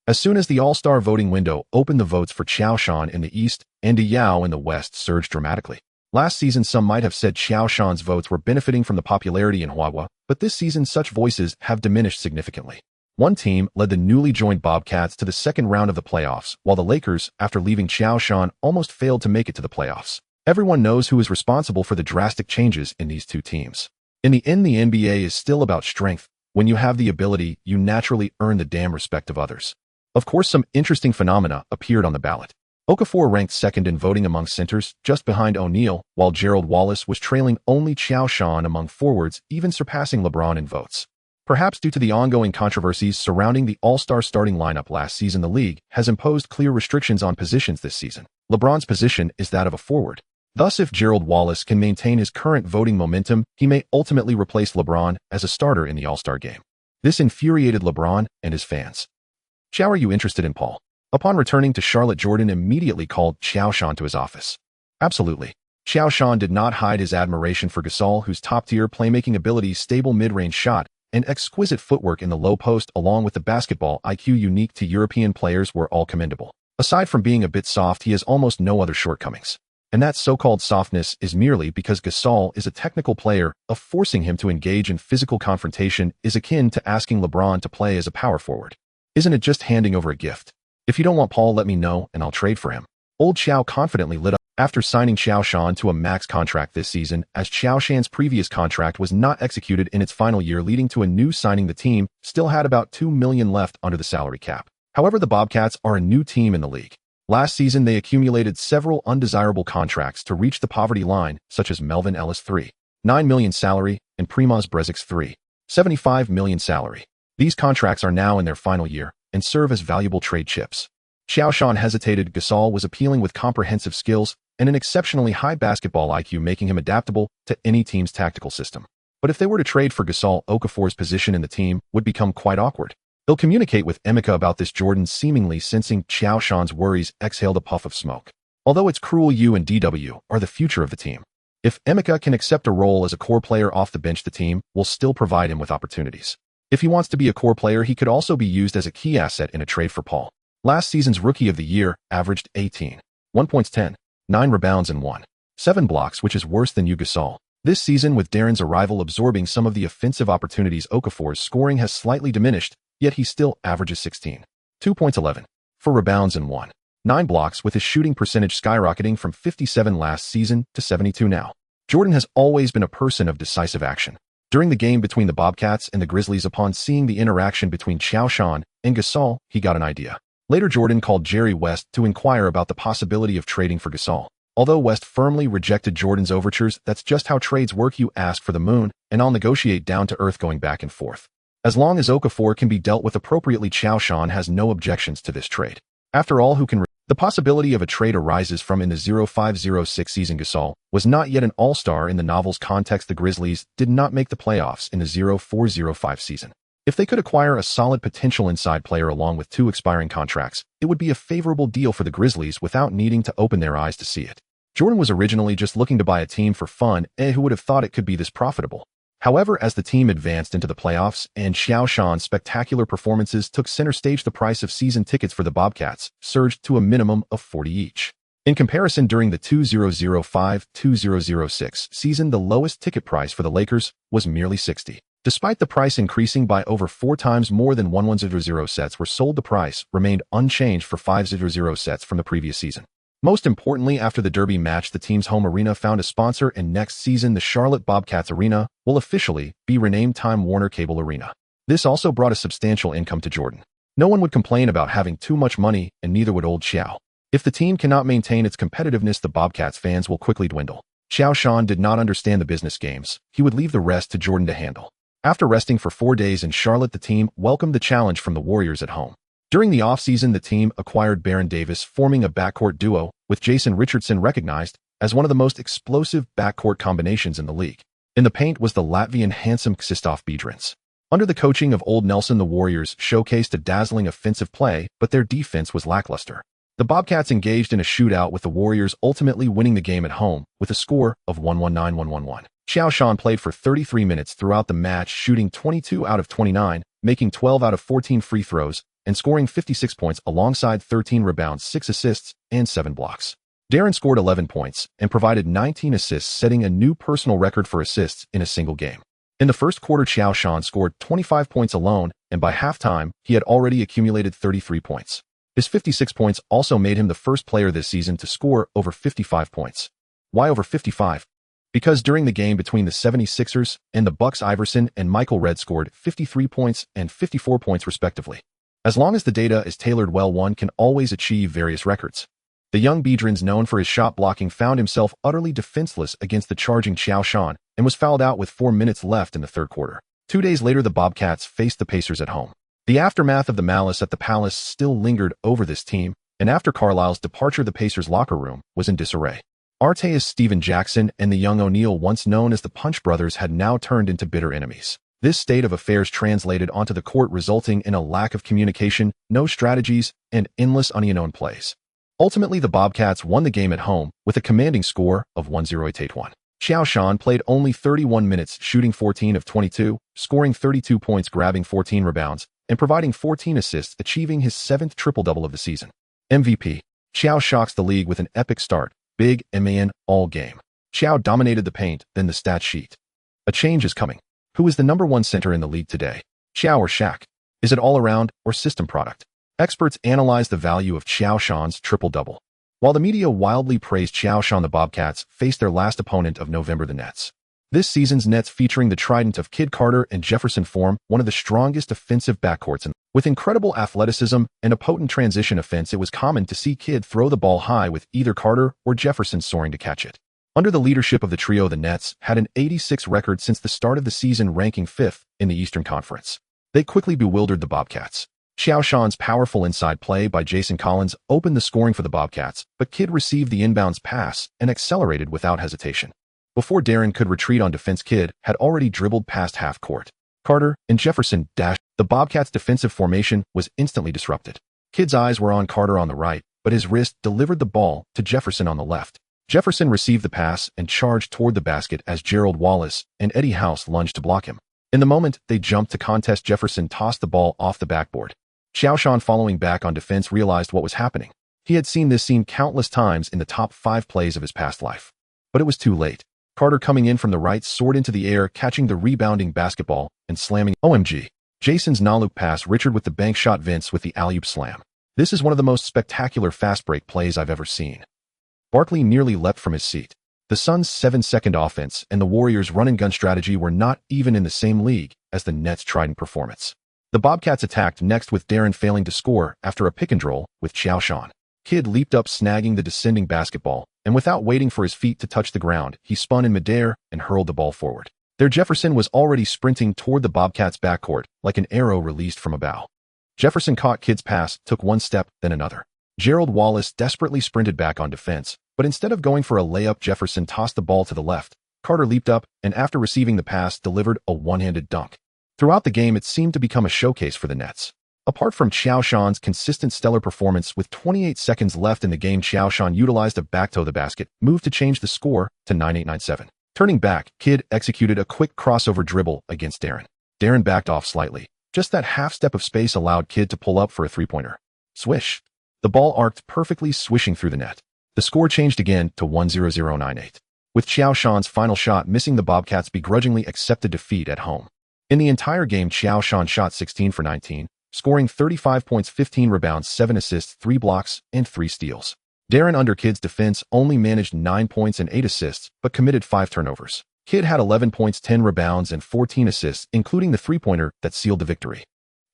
As soon as the All-Star voting window opened, the votes for Qiao Shan in the East and Yao in the West surged dramatically. Last season, some might have said Qiao Shan's votes were benefiting from the popularity in Hua, but this season such voices have diminished significantly. One team led the newly joined Bobcats to the second round of the playoffs, while the Lakers, after leaving Qiao Shan, almost failed to make it to the playoffs. Everyone knows who is responsible for the drastic changes in these 2 teams. In the end, the NBA is still about strength. When you have the ability, you naturally earn the damn respect of others. Of course, some interesting phenomena appeared on the ballot. Okafor ranked second in voting among centers, just behind O'Neal, while Gerald Wallace was trailing only Qiao Shan among forwards, even surpassing LeBron in votes. Perhaps due to the ongoing controversies surrounding the All-Star starting lineup last season, the league has imposed clear restrictions on positions this season. LeBron's position is that of a forward. Thus, if Gerald Wallace can maintain his current voting momentum, he may ultimately replace LeBron as a starter in the All-Star game. This infuriated LeBron and his fans. "Qiao, are you interested in Paul?" Upon returning to Charlotte, Jordan immediately called Qiao Shan to his office. Absolutely. Qiao Shan did not hide his admiration for Gasol, whose top-tier playmaking abilities, stable mid-range shot, and exquisite footwork in the low post, along with the basketball IQ unique to European players, were all commendable. Aside from being a bit soft, he has almost no other shortcomings. And that so-called softness is merely because Gasol is a technical player. Forcing him to engage in physical confrontation is akin to asking LeBron to play as a power forward. Isn't it just handing over a gift? "If you don't want Paul, let me know and I'll trade for him." Old Qiao confidently lit up after signing Qiao Shan to a max contract this season, as Qiao Shan's previous contract was not executed in its final year, leading to a new signing. The team still had about $2 million left under the salary cap. However, the Bobcats are a new team in the league. Last season, they accumulated several undesirable contracts to reach the poverty line, such as Melvin Ellis $3.9 million salary and Primoz Brezic's $3.75 million salary. These contracts are now in their final year and serve as valuable trade chips. Qiao Shan hesitated. Gasol was appealing with comprehensive skills and an exceptionally high basketball IQ, making him adaptable to any team's tactical system. But if they were to trade for Gasol, Okafor's position in the team would become quite awkward. He'll communicate with Emeka about this. Jordan, seemingly sensing Qiao Shan's worries, exhaled a puff of smoke. Although it's cruel, you and DW are the future of the team. If Emeka can accept a role as a core player off the bench, the team will still provide him with opportunities. If he wants to be a core player, he could also be used as a key asset in a trade for Paul. Last season's Rookie of the Year averaged 1 points, 10, 9 rebounds and 7 blocks, which is worse than Gasol. This season, with Darren's arrival absorbing some of the offensive opportunities, Okafor's scoring has slightly diminished, yet he still averages 2 points, 11, 4 rebounds and 1.9 blocks, with his shooting percentage skyrocketing from 57 last season to 72 now. Jordan has always been a person of decisive action. During the game between the Bobcats and the Grizzlies, upon seeing the interaction between Qiao Shan and Gasol, he got an idea. Later, Jordan called Jerry West to inquire about the possibility of trading for Gasol. Although West firmly rejected Jordan's overtures, that's just how trades work. You ask for the moon, and I'll negotiate down to earth, going back and forth. As long as Okafor can be dealt with appropriately, Qiao Shan has no objections to this trade. After all, the possibility of a trade arises from in the 05-06 season. Gasol was not yet an all-star in the novel's context. The Grizzlies did not make the playoffs in the 04-05 season. If they could acquire a solid potential inside player along with 2 expiring contracts, it would be a favorable deal for the Grizzlies without needing to open their eyes to see it. Jordan was originally just looking to buy a team for fun, and who would have thought it could be this profitable? However, as the team advanced into the playoffs and Qiao Shan's spectacular performances took center stage, the price of season tickets for the Bobcats surged to a minimum of $40 each. In comparison, during the 2005-2006 season, the lowest ticket price for the Lakers was merely $60. Despite the price increasing by over 4 times more than 100 sets were sold, the price remained unchanged for 500 sets from the previous season. Most importantly, after the Derby match, the team's home arena found a sponsor, and next season the Charlotte Bobcats Arena will officially be renamed Time Warner Cable Arena. This also brought a substantial income to Jordan. No one would complain about having too much money, and neither would old Qiao. If the team cannot maintain its competitiveness, the Bobcats fans will quickly dwindle. Qiao Shan did not understand the business games. He would leave the rest to Jordan to handle. After resting for 4 days in Charlotte, the team welcomed the challenge from the Warriors at home. During the offseason, the team acquired Baron Davis, forming a backcourt duo, with Jason Richardson recognized as one of the most explosive backcourt combinations in the league. In the paint was the Latvian handsome Krzysztof Biedrins. Under the coaching of Old Nelson, the Warriors showcased a dazzling offensive play, but their defense was lackluster. The Bobcats engaged in a shootout, with the Warriors ultimately winning the game at home with a score of 119-111. Qiao Shan played for 33 minutes throughout the match, shooting 22 out of 29, making 12 out of 14 free throws, and scoring 56 points alongside 13 rebounds, 6 assists, and 7 blocks. Darren scored 11 points and provided 19 assists, setting a new personal record for assists in a single game. In the first quarter, Qiao Shan scored 25 points alone, and by halftime, he had already accumulated 33 points. His 56 points also made him the first player this season to score over 55 points. Why over 55? Because during the game between the 76ers and the Bucks, Iverson and Michael Redd scored 53 points and 54 points respectively. As long as the data is tailored well, one can always achieve various records. The young Biedrins, known for his shot blocking, found himself utterly defenseless against the charging Qiao Shan and was fouled out with 4 minutes left in the third quarter. 2 days later, the Bobcats faced the Pacers at home. The aftermath of the malice at the Palace still lingered over this team, and after Carlisle's departure, the Pacers' locker room was in disarray. Artaeus Steven Jackson and the young O'Neal, once known as the Punch Brothers, had now turned into bitter enemies. This state of affairs translated onto the court, resulting in a lack of communication, no strategies, and endless unknown plays. Ultimately, the Bobcats won the game at home with a commanding score of 108-1. Qiao Shan played only 31 minutes, shooting 14 of 22, scoring 32 points, grabbing 14 rebounds, and providing 14 assists, achieving his 7th triple-double of the season. MVP. Qiao shocks the league with an epic start. Big man all game. Qiao dominated the paint, then the stat sheet. A change is coming. Who is the #1 center in the league today? Qiao or Shaq? Is it all-around or system product? Experts analyze the value of Qiao Shan's triple-double. While the media wildly praised Qiao Shan, the Bobcats faced their last opponent of November, the Nets. This season's Nets, featuring the trident of Kid Carter and Jefferson, form one of the strongest offensive backcourts. With incredible athleticism and a potent transition offense, it was common to see Kid throw the ball high, with either Carter or Jefferson soaring to catch it. Under the leadership of the trio, the Nets had an 86 record since the start of the season, ranking 5th in the Eastern Conference. They quickly bewildered the Bobcats. Qiao Shan's powerful inside play by Jason Collins opened the scoring for the Bobcats, but Kid received the inbounds pass and accelerated without hesitation. Before Darren could retreat on defense, Kid had already dribbled past half court. Carter and Jefferson dashed. The Bobcats' defensive formation was instantly disrupted. Kid's eyes were on Carter on the right, but his wrist delivered the ball to Jefferson on the left. Jefferson received the pass and charged toward the basket as Gerald Wallace and Eddie House lunged to block him. In the moment they jumped to contest, Jefferson tossed the ball off the backboard. Qiao Shan, following back on defense, realized what was happening. He had seen this scene countless times in the top 5 plays of his past life. But it was too late. Carter, coming in from the right, soared into the air, catching the rebounding basketball and slamming. OMG. Jason's no-look pass, Richard with the bank shot, Vince with the alley-oop slam. This is one of the most spectacular fast break plays I've ever seen. Barkley nearly leapt from his seat. The Suns' 7-second offense and the Warriors' run-and-gun strategy were not even in the same league as the Nets' trident performance. The Bobcats attacked next with Darren failing to score after a pick-and-roll with Qiao Shan. Kidd leaped up snagging the descending basketball, and without waiting for his feet to touch the ground, he spun in midair and hurled the ball forward. Their Jefferson was already sprinting toward the Bobcats' backcourt like an arrow released from a bow. Jefferson caught Kidd's pass, took one step, then another. Gerald Wallace desperately sprinted back on defense, but instead of going for a layup, Jefferson tossed the ball to the left. Carter leaped up, and after receiving the pass, delivered a one-handed dunk. Throughout the game, it seemed to become a showcase for the Nets. Apart from Qiao Shan's consistent stellar performance, with 28 seconds left in the game, Qiao Shan utilized a back-to-the-basket move to change the score to 9-8-9-7. Turning back, Kidd executed a quick crossover dribble against Darren. Darren backed off slightly. Just that half step of space allowed Kidd to pull up for a three-pointer. Swish. The ball arced perfectly, swishing through the net. The score changed again to 1-0-0-9-8. With Qiao Shan's final shot missing, the Bobcats begrudgingly accepted defeat at home. In the entire game, Qiao Shan shot 16 for 19, scoring 35 points, 15 rebounds, 7 assists, 3 blocks, and 3 steals. Darren, under Kidd's defense, only managed 9 points and 8 assists, but committed 5 turnovers. Kidd had 11 points, 10 rebounds, and 14 assists, including the three-pointer that sealed the victory.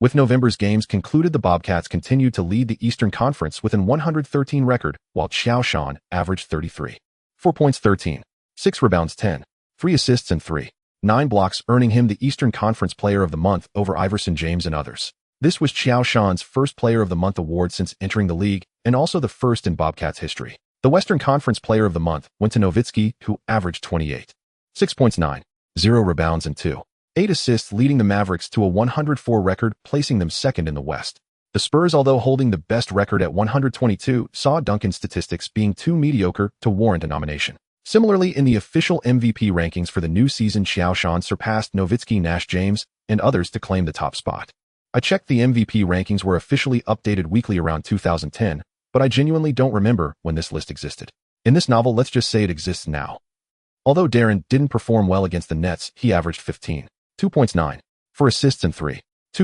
With November's games concluded, the Bobcats continued to lead the Eastern Conference with an 113 record, while Qiao Shan averaged 33. 4 points, 13. 6 rebounds, 10. 3 assists, and 3.9 blocks, earning him the Eastern Conference Player of the Month over Iverson, James, and others. This was Qiao Shan's first Player of the Month award since entering the league, and also the first in Bobcats history. The Western Conference Player of the Month went to Nowitzki, who averaged 28. 6 points, 9. 0 rebounds, and 2.8 assists, leading the Mavericks to a 104 record, placing them second in the West. The Spurs, although holding the best record at 122, saw Duncan's statistics being too mediocre to warrant a nomination. Similarly, in the official MVP rankings for the new season, Qiao Shan surpassed Nowitzki, Nash, James, and others to claim the top spot. I checked, the MVP rankings were officially updated weekly around 2010, but I genuinely don't remember when this list existed. In this novel, let's just say it exists now. Although Darren didn't perform well against the Nets, he averaged 15. 2 points, 9. 4 assists, and 3.2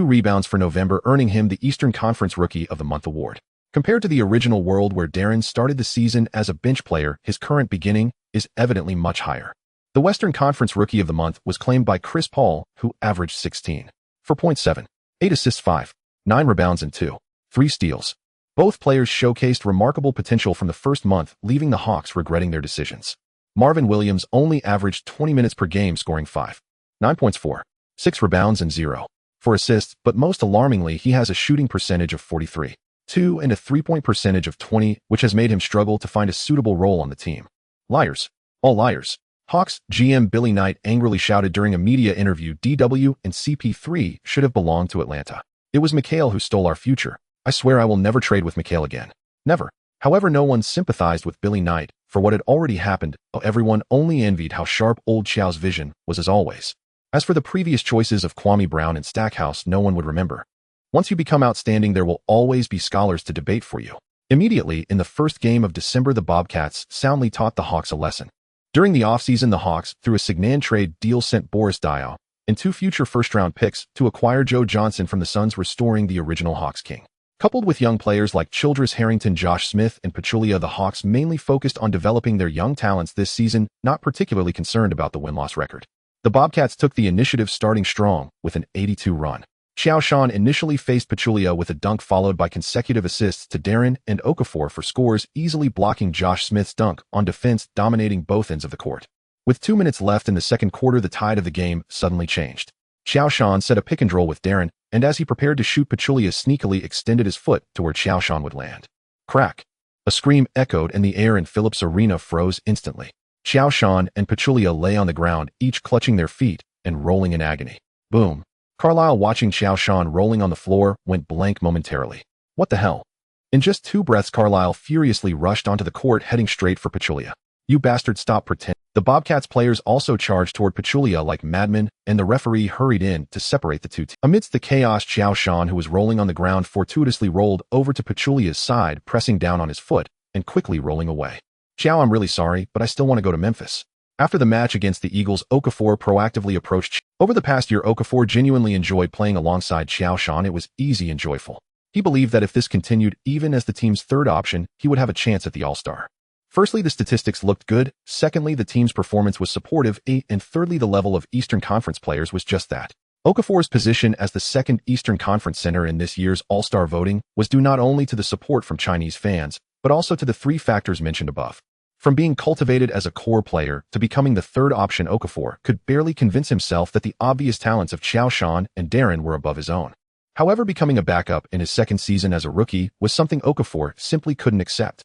rebounds for November, earning him the Eastern Conference Rookie of the Month award. Compared to the original world where Darren started the season as a bench player, his current beginning is evidently much higher. The Western Conference Rookie of the Month was claimed by Chris Paul, who averaged 16. 4.7. 8 assists, 5.9 rebounds, and 2.3 steals. Both players showcased remarkable potential from the first month, leaving the Hawks regretting their decisions. Marvin Williams only averaged 20 minutes per game, scoring 5.9 points, 4.6 rebounds, and 0.4 assists, but most alarmingly, he has a shooting percentage of 43.2 and a three-point percentage of 20, which has made him struggle to find a suitable role on the team. Liars. All liars. Hawks GM Billy Knight angrily shouted during a media interview, DW and CP3 should have belonged to Atlanta. It was Mikal who stole our future. I swear I will never trade with Mikal again. Never. However, no one sympathized with Billy Knight for what had already happened. Everyone only envied how sharp old Qiao's vision was, as always. As for the previous choices of Kwame Brown and Stackhouse, no one would remember. Once you become outstanding, there will always be scholars to debate for you. Immediately, in the first game of December, the Bobcats soundly taught the Hawks a lesson. During the offseason, the Hawks, through a Signan trade deal, sent Boris Diaw and 2 future first-round picks to acquire Joe Johnson from the Suns, restoring the original Hawks king. Coupled with young players like Childress, Harrington, Josh Smith, and Pachulia, the Hawks mainly focused on developing their young talents this season, not particularly concerned about the win-loss record. The Bobcats took the initiative, starting strong with an 82 run. Qiao Shan initially faced Pachulia with a dunk, followed by consecutive assists to Darren and Okafor for scores, easily blocking Josh Smith's dunk on defense, dominating both ends of the court. With 2 minutes left in the second quarter, the tide of the game suddenly changed. Qiao Shan set a pick-and-roll with Darren, and as he prepared to shoot, Pachulia sneakily extended his foot to where Qiao Shan would land. Crack! A scream echoed, and the air in Phillips Arena froze instantly. Qiao Shan and Pachulia lay on the ground, each clutching their feet and rolling in agony. Boom! Carlisle, watching Qiao Shan rolling on the floor, went blank momentarily. What the hell? In just 2 breaths, Carlisle furiously rushed onto the court, heading straight for Pachulia. You bastard, stop pretending. The Bobcats players also charged toward Pachulia like madmen, and the referee hurried in to separate the two teams. Amidst the chaos, Qiao Shan, who was rolling on the ground, fortuitously rolled over to Pachulia's side, pressing down on his foot and quickly rolling away. Qiao, I'm really sorry, but I still want to go to Memphis. After the match against the Eagles, Okafor proactively approached Qiao. Over the past year, Okafor genuinely enjoyed playing alongside Qiao Shan. It was easy and joyful. He believed that if this continued even as the team's third option, he would have a chance at the All-Star. Firstly, the statistics looked good. Secondly, the team's performance was supportive. And thirdly, the level of Eastern Conference players was just that. Okafor's position as the second Eastern Conference center in this year's All-Star voting was due not only to the support from Chinese fans, but also to the three factors mentioned above. From being cultivated as a core player to becoming the third option, Okafor could barely convince himself that the obvious talents of Qiao Shan and Darren were above his own. However, becoming a backup in his second season as a rookie was something Okafor simply couldn't accept.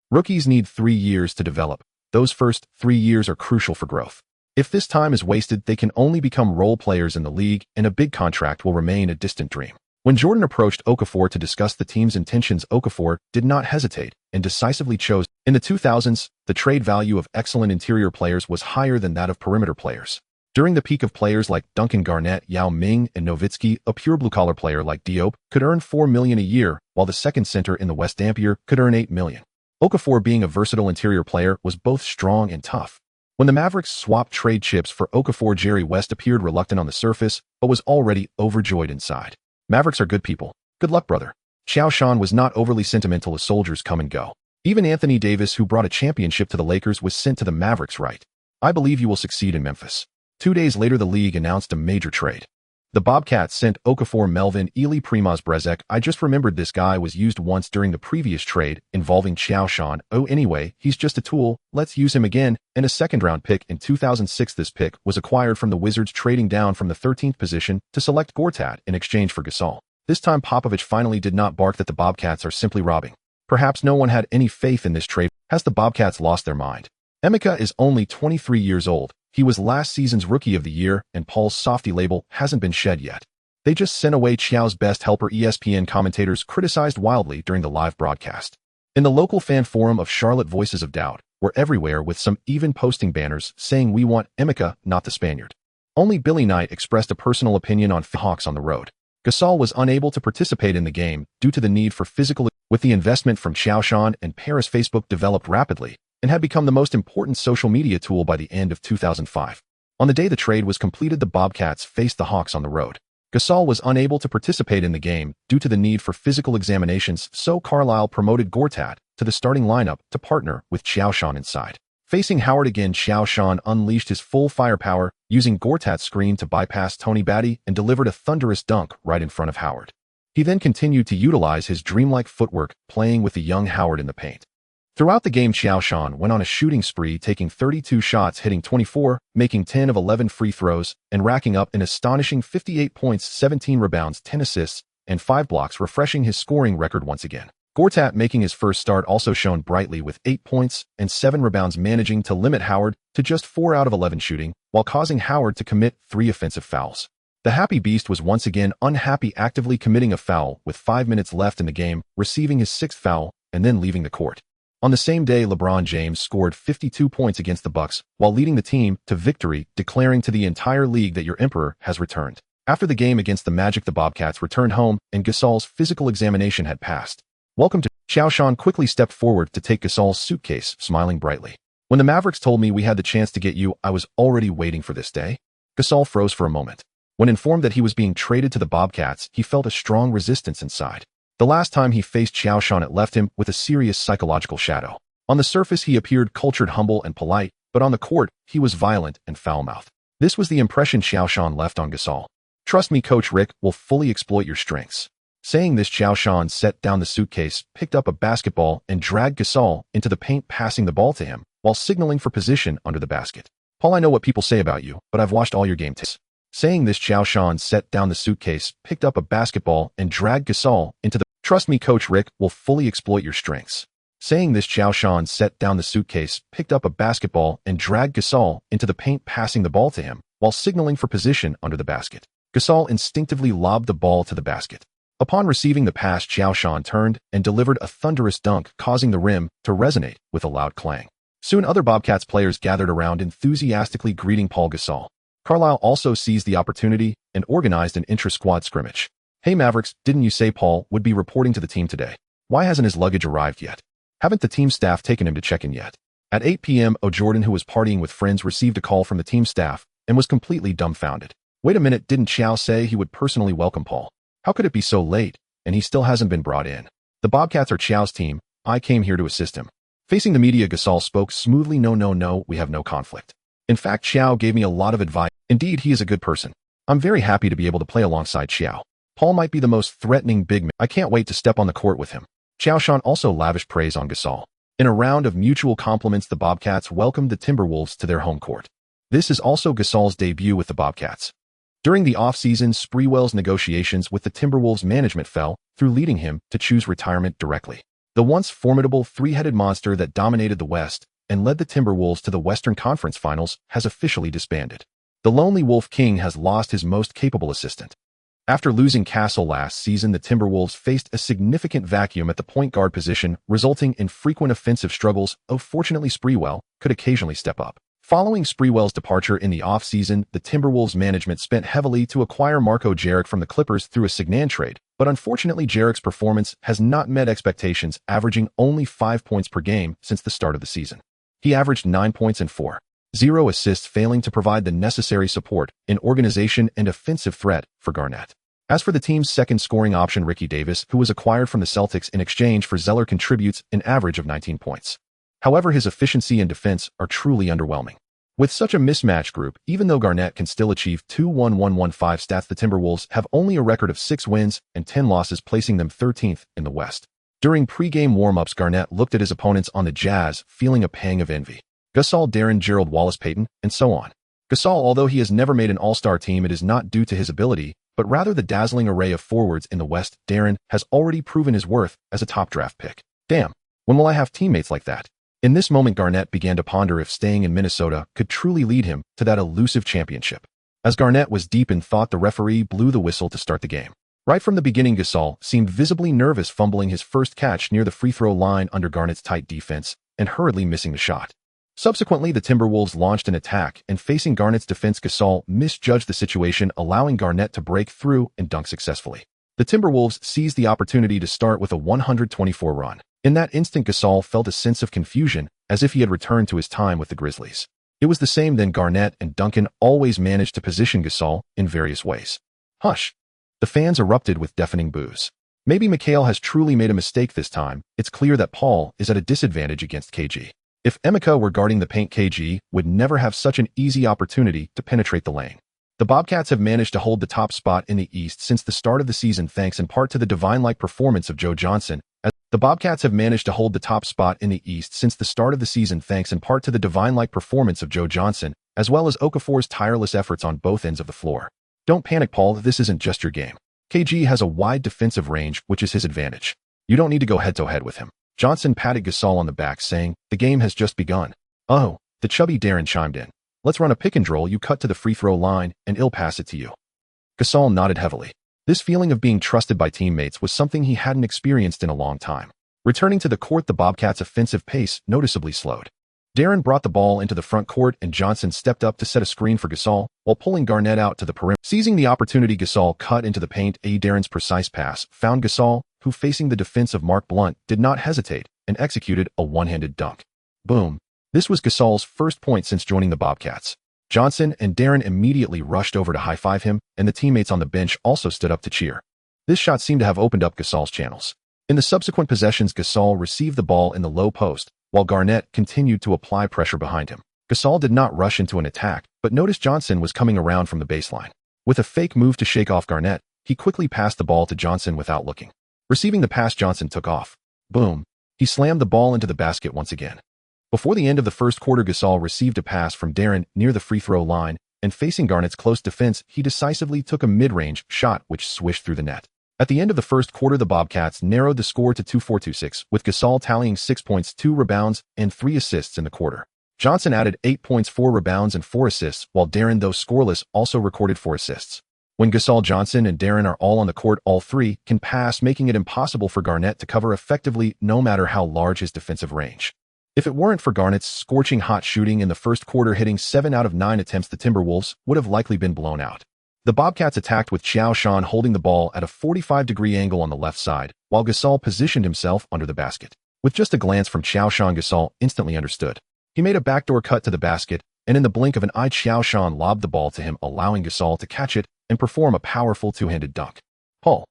Rookies need 3 years to develop. Those first 3 years are crucial for growth. If this time is wasted, they can only become role players in the league, and a big contract will remain a distant dream. When Jordan approached Okafor to discuss the team's intentions, Okafor did not hesitate and decisively chose. In the 2000s, the trade value of excellent interior players was higher than that of perimeter players. During the peak of players like Duncan Garnett, Yao Ming, and Nowitzki, a pure blue-collar player like Diop could earn $4 million a year, while the second center in the West Dampier could earn $8 million. Okafor, being a versatile interior player, was both strong and tough. When the Mavericks swapped trade chips for Okafor, Jerry West appeared reluctant on the surface, but was already overjoyed inside. Mavericks are good people. Good luck, brother. Qiao Shan was not overly sentimental as soldiers come and go. Even Anthony Davis, who brought a championship to the Lakers, was sent to the Mavericks. Right. I believe you will succeed in Memphis. 2 days later, the league announced a major trade. The Bobcats sent Okafor Melvin Ely Primoz Brezek. I just remembered this guy was used once during the previous trade involving Qiao Shan. Oh, anyway, he's just a tool. Let's use him again. And a second-round pick in 2006. This pick was acquired from the Wizards, trading down from the 13th position to select Gortat in exchange for Gasol. This time, Popovich finally did not bark that the Bobcats are simply robbing. Perhaps no one had any faith in this trade. Has the Bobcats lost their mind? Emeka is only 23 years old. He was last season's Rookie of the Year, and Paul's softy label hasn't been shed yet. They just sent away Qiao's best helper. ESPN commentators criticized wildly during the live broadcast. In the local fan forum of Charlotte, voices of doubt were everywhere, with some even posting banners saying, "We want Emeka, not the Spaniard." Only Billy Knight expressed a personal opinion on Hawks on the road. Gasol was unable to participate in the game due to the need for physical. With the investment from Qiao Shan and Paris, Facebook developed rapidly and had become the most important social media tool by the end of 2005. On the day the trade was completed, the Bobcats faced the Hawks on the road. Gasol was unable to participate in the game due to the need for physical examinations, so Carlisle promoted Gortat to the starting lineup to partner with Qiao Shan inside. Facing Howard again, Qiao Shan unleashed his full firepower, using Gortat's screen to bypass Tony Batty and delivered a thunderous dunk right in front of Howard. He then continued to utilize his dreamlike footwork, playing with the young Howard in the paint. Throughout the game, Qiao Shan went on a shooting spree, taking 32 shots, hitting 24, making 10 of 11 free throws, and racking up an astonishing 58 points, 17 rebounds, 10 assists, and 5 blocks, refreshing his scoring record once again. Gortat, making his first start, also shone brightly with 8 points and 7 rebounds, managing to limit Howard to just 4 out of 11 shooting, while causing Howard to commit 3 offensive fouls. The Happy Beast was once again unhappy, actively committing a foul with 5 minutes left in the game, receiving his 6th foul, and then leaving the court. On the same day, LeBron James scored 52 points against the Bucks while leading the team to victory, declaring to the entire league that your emperor has returned. After the game against the Magic, the Bobcats returned home and Gasol's physical examination had passed. Welcome to. Qiao Shan quickly stepped forward to take Gasol's suitcase, smiling brightly. When the Mavericks told me we had the chance to get you, I was already waiting for this day. Gasol froze for a moment. When informed that he was being traded to the Bobcats, he felt a strong resistance inside. The last time he faced Qiao Shan, it left him with a serious psychological shadow. On the surface, he appeared cultured, humble, and polite, but on the court, he was violent and foul-mouthed. This was the impression Qiao Shan left on Gasol. Trust me, Coach Rick will fully exploit your strengths. Saying this, Qiao Shan set down the suitcase, picked up a basketball, and dragged Gasol into the paint, passing the ball to him, while signaling for position under the basket. Paul, I know what people say about you, but I've watched all your game tapes. Saying this, Qiao Shan set down the suitcase, picked up a basketball, and dragged Gasol into the. Trust me, Coach Rick will fully exploit your strengths. Saying this, Qiao Shan set down the suitcase, picked up a basketball, and dragged Gasol into the paint, passing the ball to him, while signaling for position under the basket. Gasol instinctively lobbed the ball to the basket. Upon receiving the pass, Qiao Shan turned and delivered a thunderous dunk, causing the rim to resonate with a loud clang. Soon, other Bobcats players gathered around, enthusiastically greeting Paul Gasol. Carlisle also seized the opportunity and organized an intra-squad scrimmage. Hey Mavericks, didn't you say Paul would be reporting to the team today? Why hasn't his luggage arrived yet? Haven't the team staff taken him to check in yet? At 8 p.m., Jordan, who was partying with friends, received a call from the team staff and was completely dumbfounded. Wait a minute, didn't Qiao say he would personally welcome Paul? How could it be so late? and he still hasn't been brought in. The Bobcats are Qiao's team. I came here to assist him. Facing the media, Gasol spoke smoothly. No, we have no conflict. In fact, Qiao gave me a lot of advice. Indeed, he is a good person. I'm very happy to be able to play alongside Qiao. Paul might be the most threatening big man. I can't wait to step on the court with him. Qiao Shan also lavished praise on Gasol. In a round of mutual compliments, the Bobcats welcomed the Timberwolves to their home court. This is also Gasol's debut with the Bobcats. During the offseason, Sprewell's negotiations with the Timberwolves management fell through, leading him to choose retirement directly. The once formidable three-headed monster that dominated the West and led the Timberwolves to the Western Conference Finals has officially disbanded. The Lonely Wolf King has lost his most capable assistant. After losing Castle last season, the Timberwolves faced a significant vacuum at the point guard position, resulting in frequent offensive struggles. Fortunately, Sprewell could occasionally step up. Following Sprewell's departure in the offseason, the Timberwolves management spent heavily to acquire Marco Jarek from the Clippers through a Signan trade, but unfortunately Jarek's performance has not met expectations, averaging only 5 points per game since the start of the season. He averaged 9 points and 4.0 assists, failing to provide the necessary support in organization and offensive threat for Garnett. As for the team's second scoring option, Ricky Davis, who was acquired from the Celtics in exchange for Zeller, contributes an average of 19 points. However, his efficiency and defense are truly underwhelming. With such a mismatched group, even though Garnett can still achieve 2-1-1-1-5 stats, the Timberwolves have only a record of 6 wins and 10 losses, placing them 13th in the West. During pre-game warm-ups, Garnett looked at his opponents on the Jazz, feeling a pang of envy. Gasol, Darren, Gerald Wallace, Payton, and so on. Gasol, although he has never made an all-star team, it is not due to his ability, but rather the dazzling array of forwards in the West. Darren has already proven his worth as a top draft pick. Damn, when will I have teammates like that? In this moment, Garnett began to ponder if staying in Minnesota could truly lead him to that elusive championship. As Garnett was deep in thought, the referee blew the whistle to start the game. Right from the beginning, Gasol seemed visibly nervous, fumbling his first catch near the free throw line under Garnett's tight defense and hurriedly missing the shot. Subsequently, the Timberwolves launched an attack, and facing Garnett's defense, Gasol misjudged the situation, allowing Garnett to break through and dunk successfully. The Timberwolves seized the opportunity to start with a 124 run. In that instant, Gasol felt a sense of confusion, as if he had returned to his time with the Grizzlies. It was the same then. Garnett and Duncan always managed to position Gasol in various ways. Hush! The fans erupted with deafening boos. Maybe Mikhail has truly made a mistake this time. It's clear that Paul is at a disadvantage against KG. If Emeka were guarding the paint, KG would never have such an easy opportunity to penetrate the lane. The Bobcats have managed to hold the top spot in the East since the start of the season, thanks in part to the divine-like performance of Joe Johnson. The Bobcats have managed to hold the top spot in the East since the start of the season, thanks in part to the divine-like performance of Joe Johnson, as well as Okafor's tireless efforts on both ends of the floor. Don't panic, Paul. This isn't just your game. KG has a wide defensive range, which is his advantage. You don't need to go head-to-head with him. Johnson patted Gasol on the back, saying, "The game has just begun." Oh, the chubby Darren chimed in. "Let's run a pick and roll. You cut to the free throw line, and I'll pass it to you." Gasol nodded heavily. This feeling of being trusted by teammates was something he hadn't experienced in a long time. Returning to the court, the Bobcats' offensive pace noticeably slowed. Darren brought the ball into the front court, and Johnson stepped up to set a screen for Gasol, while pulling Garnett out to the perimeter. Seizing the opportunity, Gasol cut into the paint. Darren's precise pass found Gasol, who, facing the defense of Mark Blunt, did not hesitate and executed a one-handed dunk. Boom. This was Gasol's first point since joining the Bobcats. Johnson and Darren immediately rushed over to high-five him, and the teammates on the bench also stood up to cheer. This shot seemed to have opened up Gasol's channels. In the subsequent possessions, Gasol received the ball in the low post, while Garnett continued to apply pressure behind him. Gasol did not rush into an attack, but noticed Johnson was coming around from the baseline. With a fake move to shake off Garnett, he quickly passed the ball to Johnson without looking. Receiving the pass, Johnson took off. Boom. He slammed the ball into the basket once again. Before the end of the first quarter, Gasol received a pass from Darren near the free throw line, and facing Garnett's close defense, he decisively took a mid-range shot which swished through the net. At the end of the first quarter, the Bobcats narrowed the score to 2-4-2-6, with Gasol tallying 6 points, 2 rebounds, and 3 assists in the quarter. Johnson added 8 points, 4 rebounds, and 4 assists, while Darren, though scoreless, also recorded 4 assists. When Gasol, Johnson, and Darren are all on the court, all three can pass, making it impossible for Garnett to cover effectively, no matter how large his defensive range. If it weren't for Garnett's scorching hot shooting in the first quarter, hitting 7 out of 9 attempts, the Timberwolves would have likely been blown out. The Bobcats attacked with Qiao Shan holding the ball at a 45-degree angle on the left side, while Gasol positioned himself under the basket. With just a glance from Qiao Shan, Gasol instantly understood. He made a backdoor cut to the basket, and in the blink of an eye, Qiao Shan lobbed the ball to him, allowing Gasol to catch it and perform a powerful two-handed dunk. Paul.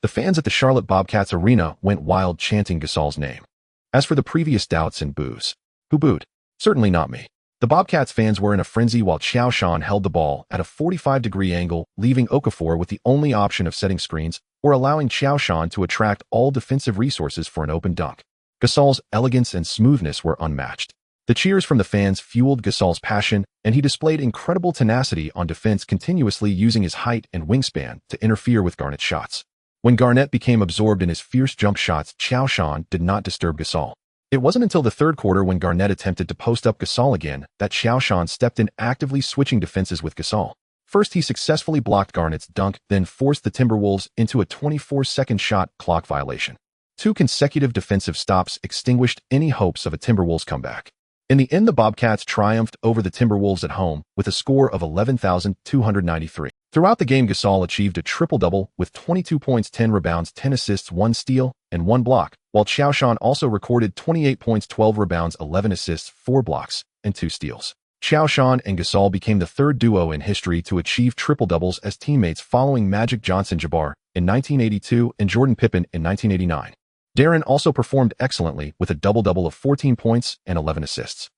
The fans at the Charlotte Bobcats arena went wild chanting Gasol's name. As for the previous doubts and boos, who booed? Certainly not me. The Bobcats fans were in a frenzy while Qiao Shan held the ball at a 45-degree angle, leaving Okafor with the only option of setting screens or allowing Qiao Shan to attract all defensive resources for an open dunk. Gasol's elegance and smoothness were unmatched. The cheers from the fans fueled Gasol's passion, and he displayed incredible tenacity on defense, continuously using his height and wingspan to interfere with Garnett's shots. When Garnett became absorbed in his fierce jump shots, Qiao Shan did not disturb Gasol. It wasn't until the third quarter, when Garnett attempted to post up Gasol again, that Qiao Shan stepped in, actively switching defenses with Gasol. First, he successfully blocked Garnett's dunk, then forced the Timberwolves into a 24-second shot clock violation. 2 consecutive defensive stops extinguished any hopes of a Timberwolves comeback. In the end, the Bobcats triumphed over the Timberwolves at home with a score of 11,293. Throughout the game, Gasol achieved a triple-double with 22 points, 10 rebounds, 10 assists, 1 steal, and 1 block, while Qiao Shan also recorded 28 points, 12 rebounds, 11 assists, 4 blocks, and 2 steals. Qiao Shan and Gasol became the third duo in history to achieve triple-doubles as teammates, following Magic Johnson-Jabbar in 1982 and Jordan Pippen in 1989. Darren also performed excellently with a double-double of 14 points and 11 assists.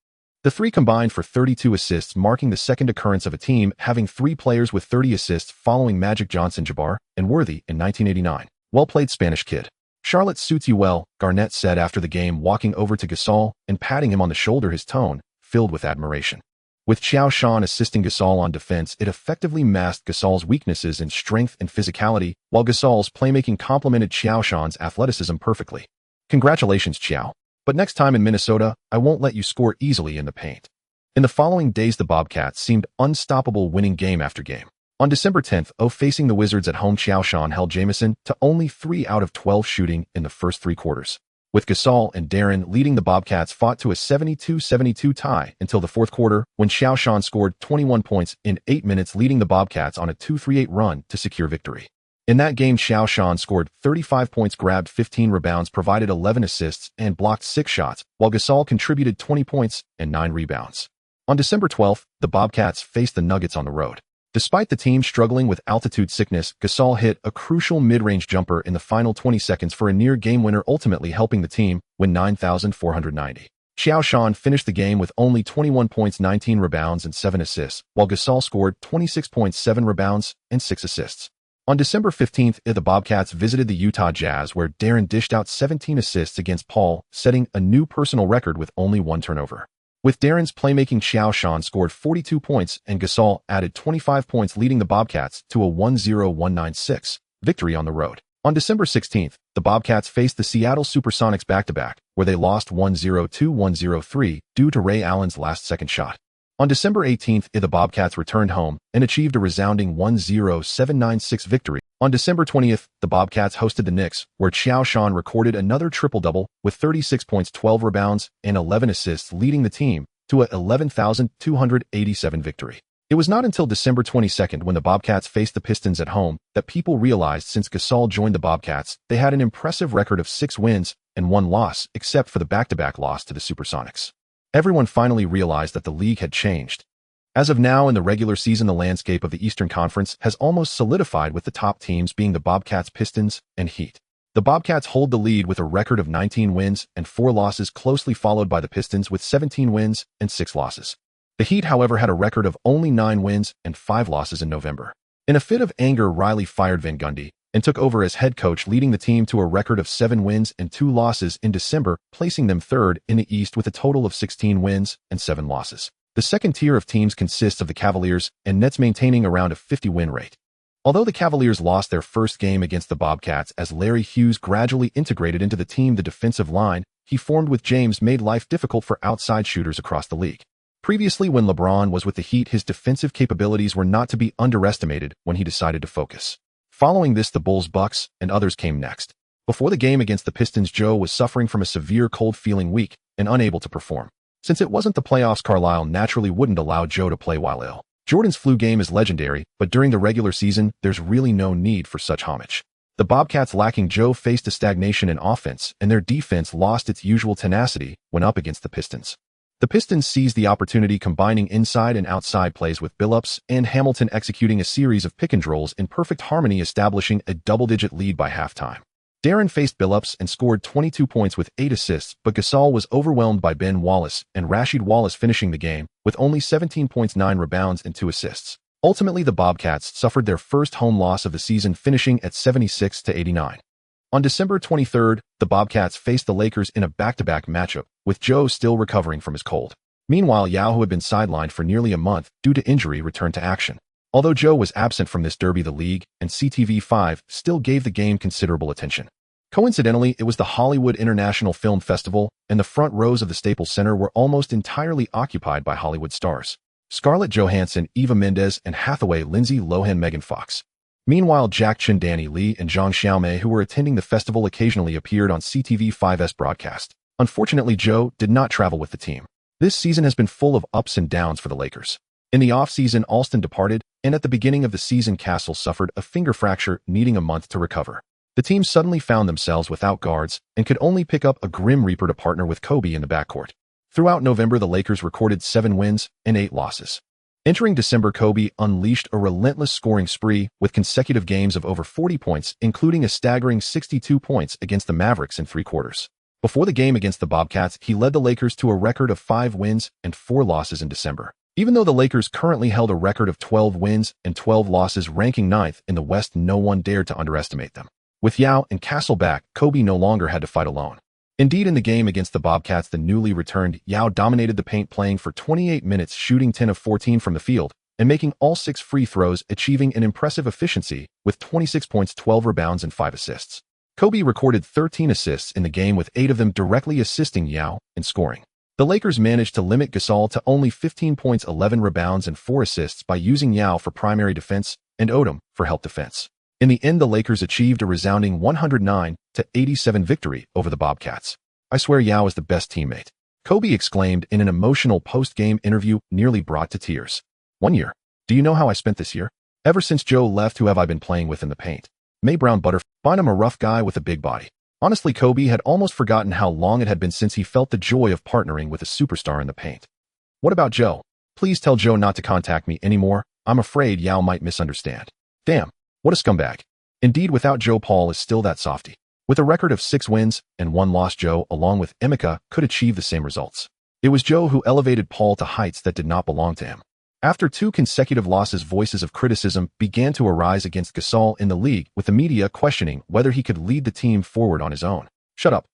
The three combined for 32 assists, marking the second occurrence of a team having 3 players with 30 assists, following Magic Johnson-Jabbar and Worthy in 1989. Well played, Spanish kid. Charlotte suits you well, Garnett said after the game, walking over to Gasol and patting him on the shoulder, his tone filled with admiration. With Qiao Shan assisting Gasol on defense, it effectively masked Gasol's weaknesses in strength and physicality, while Gasol's playmaking complemented Qiao Shan's athleticism perfectly. Congratulations, Qiao. But next time in Minnesota, I won't let you score easily in the paint. In the following days, the Bobcats seemed unstoppable, winning game after game. On December 10th, facing the Wizards at home, Qiao Shan held Jamison to only 3 out of 12 shooting in the first 3 quarters. With Gasol and Darren leading, the Bobcats fought to a 72-72 tie until the fourth quarter, when Qiao Shan scored 21 points in 8 minutes, leading the Bobcats on a 2-3-8 run to secure victory. In that game, Qiao Shan scored 35 points, grabbed 15 rebounds, provided 11 assists, and blocked 6 shots, while Gasol contributed 20 points and 9 rebounds. On December 12th, the Bobcats faced the Nuggets on the road. Despite the team struggling with altitude sickness, Gasol hit a crucial mid-range jumper in the final 20 seconds for a near game winner, ultimately helping the team win 9,490. Qiao Shan finished the game with only 21 points, 19 rebounds, and 7 assists, while Gasol scored 26 points, 7 rebounds, and 6 assists. On December 15th, the Bobcats visited the Utah Jazz, where Darren dished out 17 assists against Paul, setting a new personal record with only 1 turnover. With Darren's playmaking, Qiao Shan scored 42 points and Gasol added 25 points, leading the Bobcats to a 1-0-1-9-6 victory on the road. On December 16th, the Bobcats faced the Seattle Supersonics back-to-back, where they lost 1-0-2-1-0-3 due to Ray Allen's last-second shot. On December 18th, the Bobcats returned home and achieved a resounding 1-0-7-9-6 victory. On December 20th, the Bobcats hosted the Knicks, where Qiao Shan recorded another triple-double with 36 points, 12 rebounds, and 11 assists, leading the team to a 11,287 victory. It was not until December 22nd, when the Bobcats faced the Pistons at home, that people realized since Gasol joined the Bobcats, they had an impressive record of 6 wins and 1 loss, except for the back-to-back loss to the Supersonics. Everyone finally realized that the league had changed. As of now, in the regular season, the landscape of the Eastern Conference has almost solidified, with the top teams being the Bobcats, Pistons, and Heat. The Bobcats hold the lead with a record of 19 wins and 4 losses, closely followed by the Pistons with 17 wins and 6 losses. The Heat, however, had a record of only 9 wins and 5 losses in November. In a fit of anger, Riley fired Van Gundy and took over as head coach, leading the team to a record of 7 wins and 2 losses in December, placing them third in the East with a total of 16 wins and 7 losses. The second tier of teams consists of the Cavaliers and Nets, maintaining around a 50-win rate. Although the Cavaliers lost their first game against the Bobcats as Larry Hughes gradually integrated into the team, the defensive line he formed with James made life difficult for outside shooters across the league. Previously, when LeBron was with the Heat, his defensive capabilities were not to be underestimated when he decided to focus. Following this, the Bulls, Bucks, and others came next. Before the game against the Pistons, Joe was suffering from a severe cold, feeling weak and unable to perform. Since it wasn't the playoffs, Carlisle naturally wouldn't allow Joe to play while ill. Jordan's flu game is legendary, but during the regular season, there's really no need for such homage. The Bobcats, lacking Joe, faced a stagnation in offense, and their defense lost its usual tenacity when up against the Pistons. The Pistons seized the opportunity, combining inside and outside plays with Billups and Hamilton executing a series of pick-and-rolls in perfect harmony, establishing a double-digit lead by halftime. De'Aaron faced Billups and scored 22 points with 8 assists, but Gasol was overwhelmed by Ben Wallace and Rasheed Wallace, finishing the game with only 17 points, 9 rebounds, and 2 assists. Ultimately, the Bobcats suffered their first home loss of the season, finishing at 76-89. On December 23rd, the Bobcats faced the Lakers in a back-to-back matchup, with Joe still recovering from his cold. Meanwhile, Yao, who had been sidelined for nearly a month due to injury, returned to action. Although Joe was absent from this derby, the league and CTV5 still gave the game considerable attention. Coincidentally, it was the Hollywood International Film Festival, and the front rows of the Staples Center were almost entirely occupied by Hollywood stars: Scarlett Johansson, Eva Mendes, and Hathaway, Lindsay Lohan, Megan Fox. Meanwhile, Jack Chen, Danny Lee, and Zhang Xiaomei, who were attending the festival, occasionally appeared on CTV5's broadcast. Unfortunately, Joe did not travel with the team. This season has been full of ups and downs for the Lakers. In the off-season, Alston departed, and at the beginning of the season, Castle suffered a finger fracture, needing a month to recover. The team suddenly found themselves without guards and could only pick up a Grim Reaper to partner with Kobe in the backcourt. Throughout November, the Lakers recorded 7 wins and 8 losses. Entering December, Kobe unleashed a relentless scoring spree with consecutive games of over 40 points, including a staggering 62 points against the Mavericks in 3 quarters. Before the game against the Bobcats, he led the Lakers to a record of 5 wins and 4 losses in December. Even though the Lakers currently held a record of 12 wins and 12 losses, ranking 9th in the West, no one dared to underestimate them. With Yao and Castle back, Kobe no longer had to fight alone. Indeed, in the game against the Bobcats, the newly returned Yao dominated the paint, playing for 28 minutes, shooting 10 of 14 from the field, and making all 6 free throws, achieving an impressive efficiency with 26 points, 12 rebounds, and 5 assists. Kobe recorded 13 assists in the game, with 8 of them directly assisting Yao in scoring. The Lakers managed to limit Gasol to only 15 points, 11 rebounds, and 4 assists by using Yao for primary defense and Odom for help defense. In the end, the Lakers achieved a resounding 109-87 victory over the Bobcats. "I swear Yao is the best teammate," Kobe exclaimed in an emotional post-game interview, nearly brought to tears. "1 year. Do you know how I spent this year? Ever since Joe left, who have I been playing with in the paint? May Brown Butterfly. Find him a rough guy with a big body." Honestly, Kobe had almost forgotten how long it had been since he felt the joy of partnering with a superstar in the paint. "What about Joe? Please tell Joe not to contact me anymore. I'm afraid Yao might misunderstand." Damn. What a scumbag. Indeed, without Joe, Paul is still that softy. With a record of 6 wins and 1 loss, Joe, along with Emeka, could achieve the same results. It was Joe who elevated Paul to heights that did not belong to him. After 2 consecutive losses, voices of criticism began to arise against Gasol in the league, with the media questioning whether he could lead the team forward on his own. Shut up.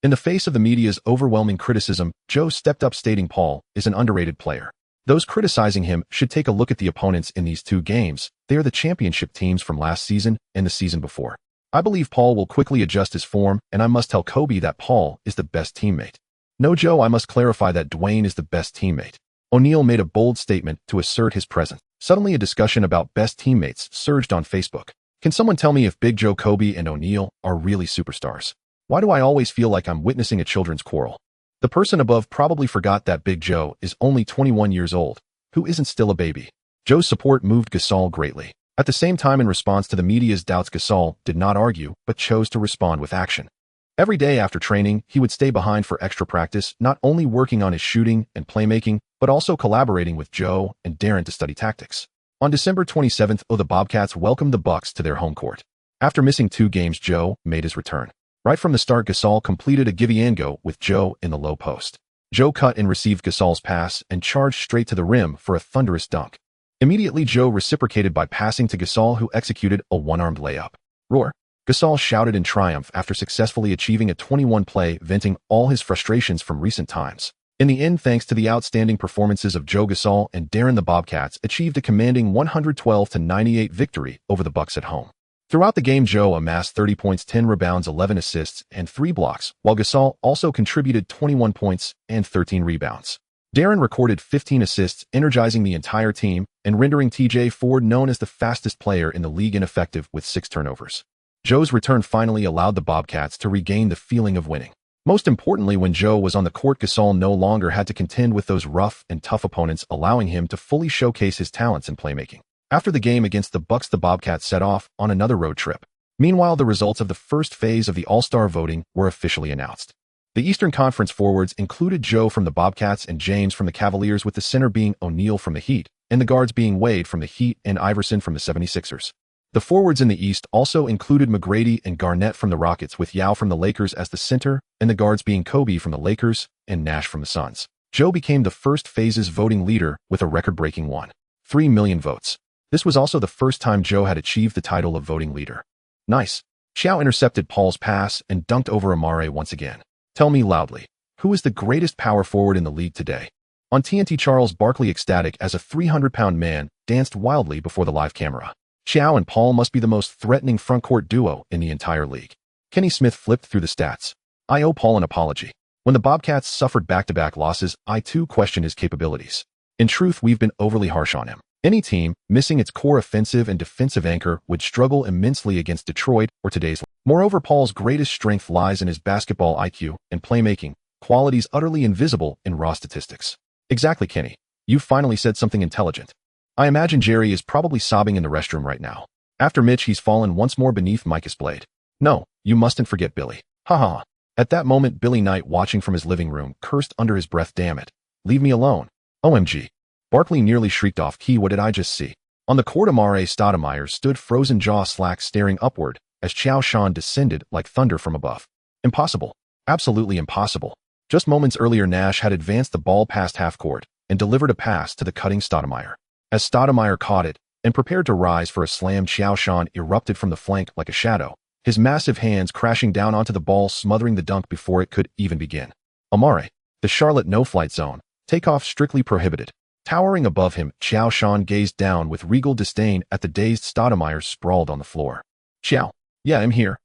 In the face of the media's overwhelming criticism, Joe stepped up, stating Paul is an underrated player. Those criticizing him should take a look at the opponents in these 2 games. They are the championship teams from last season and the season before. I believe Paul will quickly adjust his form, and I must tell Kobe that Paul is the best teammate. No, Joe, I must clarify that Dwayne is the best teammate. O'Neal made a bold statement to assert his presence. Suddenly, a discussion about best teammates surged on Facebook. Can someone tell me if Big Joe, Kobe, and O'Neal are really superstars? Why do I always feel like I'm witnessing a children's quarrel? The person above probably forgot that Big Joe is only 21 years old, who isn't still a baby. Joe's support moved Gasol greatly. At the same time, in response to the media's doubts, Gasol did not argue, but chose to respond with action. Every day after training, he would stay behind for extra practice, not only working on his shooting and playmaking, but also collaborating with Joe and Darren to study tactics. On December 27th, the Bobcats welcomed the Bucks to their home court. After missing 2 games, Joe made his return. Right from the start, Gasol completed a give-and-go with Joe in the low post. Joe cut and received Gasol's pass and charged straight to the rim for a thunderous dunk. Immediately, Joe reciprocated by passing to Gasol, who executed a one-armed layup. Roar! Gasol shouted in triumph after successfully achieving a 21-play, venting all his frustrations from recent times. In the end, thanks to the outstanding performances of Joe Gasol and Darren, the Bobcats achieved a commanding 112-98 victory over the Bucks at home. Throughout the game, Joe amassed 30 points, 10 rebounds, 11 assists, and 3 blocks, while Gasol also contributed 21 points and 13 rebounds. Darren recorded 15 assists, energizing the entire team and rendering TJ Ford known as the fastest player in the league ineffective with 6 turnovers. Joe's return finally allowed the Bobcats to regain the feeling of winning. Most importantly, when Joe was on the court, Gasol no longer had to contend with those rough and tough opponents, allowing him to fully showcase his talents in playmaking. After the game against the Bucks, the Bobcats set off on another road trip. Meanwhile, the results of the first phase of the All-Star voting were officially announced. The Eastern Conference forwards included Joe from the Bobcats and James from the Cavaliers, with the center being O'Neal from the Heat, and the guards being Wade from the Heat and Iverson from the 76ers. The forwards in the East also included McGrady and Garnett from the Rockets, with Yao from the Lakers as the center, and the guards being Kobe from the Lakers and Nash from the Suns. Joe became the first phase's voting leader with a record-breaking 1.3 million votes. This was also the first time Joe had achieved the title of voting leader. Nice. Qiao intercepted Paul's pass and dunked over Amare once again. Tell me loudly, who is the greatest power forward in the league today? On TNT, Charles Barkley, ecstatic as a 300-pound man, danced wildly before the live camera. Qiao and Paul must be the most threatening frontcourt duo in the entire league. Kenny Smith flipped through the stats. I owe Paul an apology. When the Bobcats suffered back-to-back losses, I too questioned his capabilities. In truth, we've been overly harsh on him. Any team, missing its core offensive and defensive anchor, would struggle immensely against Detroit or today's. Moreover, Paul's greatest strength lies in his basketball IQ and playmaking, qualities utterly invisible in raw statistics. Exactly, Kenny. You finally said something intelligent. I imagine Jerry is probably sobbing in the restroom right now. After Mitch, he's fallen once more beneath Micah's blade. No, you mustn't forget Billy. Ha ha. At that moment, Billy Knight, watching from his living room, cursed under his breath, damn it. Leave me alone. OMG. Barkley nearly shrieked off key. What did I just see? On the court, Amare Stoudemire stood frozen, jaw slack, staring upward as Qiao Shan descended like thunder from above. Impossible. Absolutely impossible. Just moments earlier, Nash had advanced the ball past half court and delivered a pass to the cutting Stoudemire. As Stoudemire caught it and prepared to rise for a slam, Qiao Shan erupted from the flank like a shadow, his massive hands crashing down onto the ball, smothering the dunk before it could even begin. Amare, the Charlotte no-flight zone, takeoff strictly prohibited. Towering above him, Qiao Shan gazed down with regal disdain at the dazed Stoudemire sprawled on the floor. Qiao, yeah, I'm here.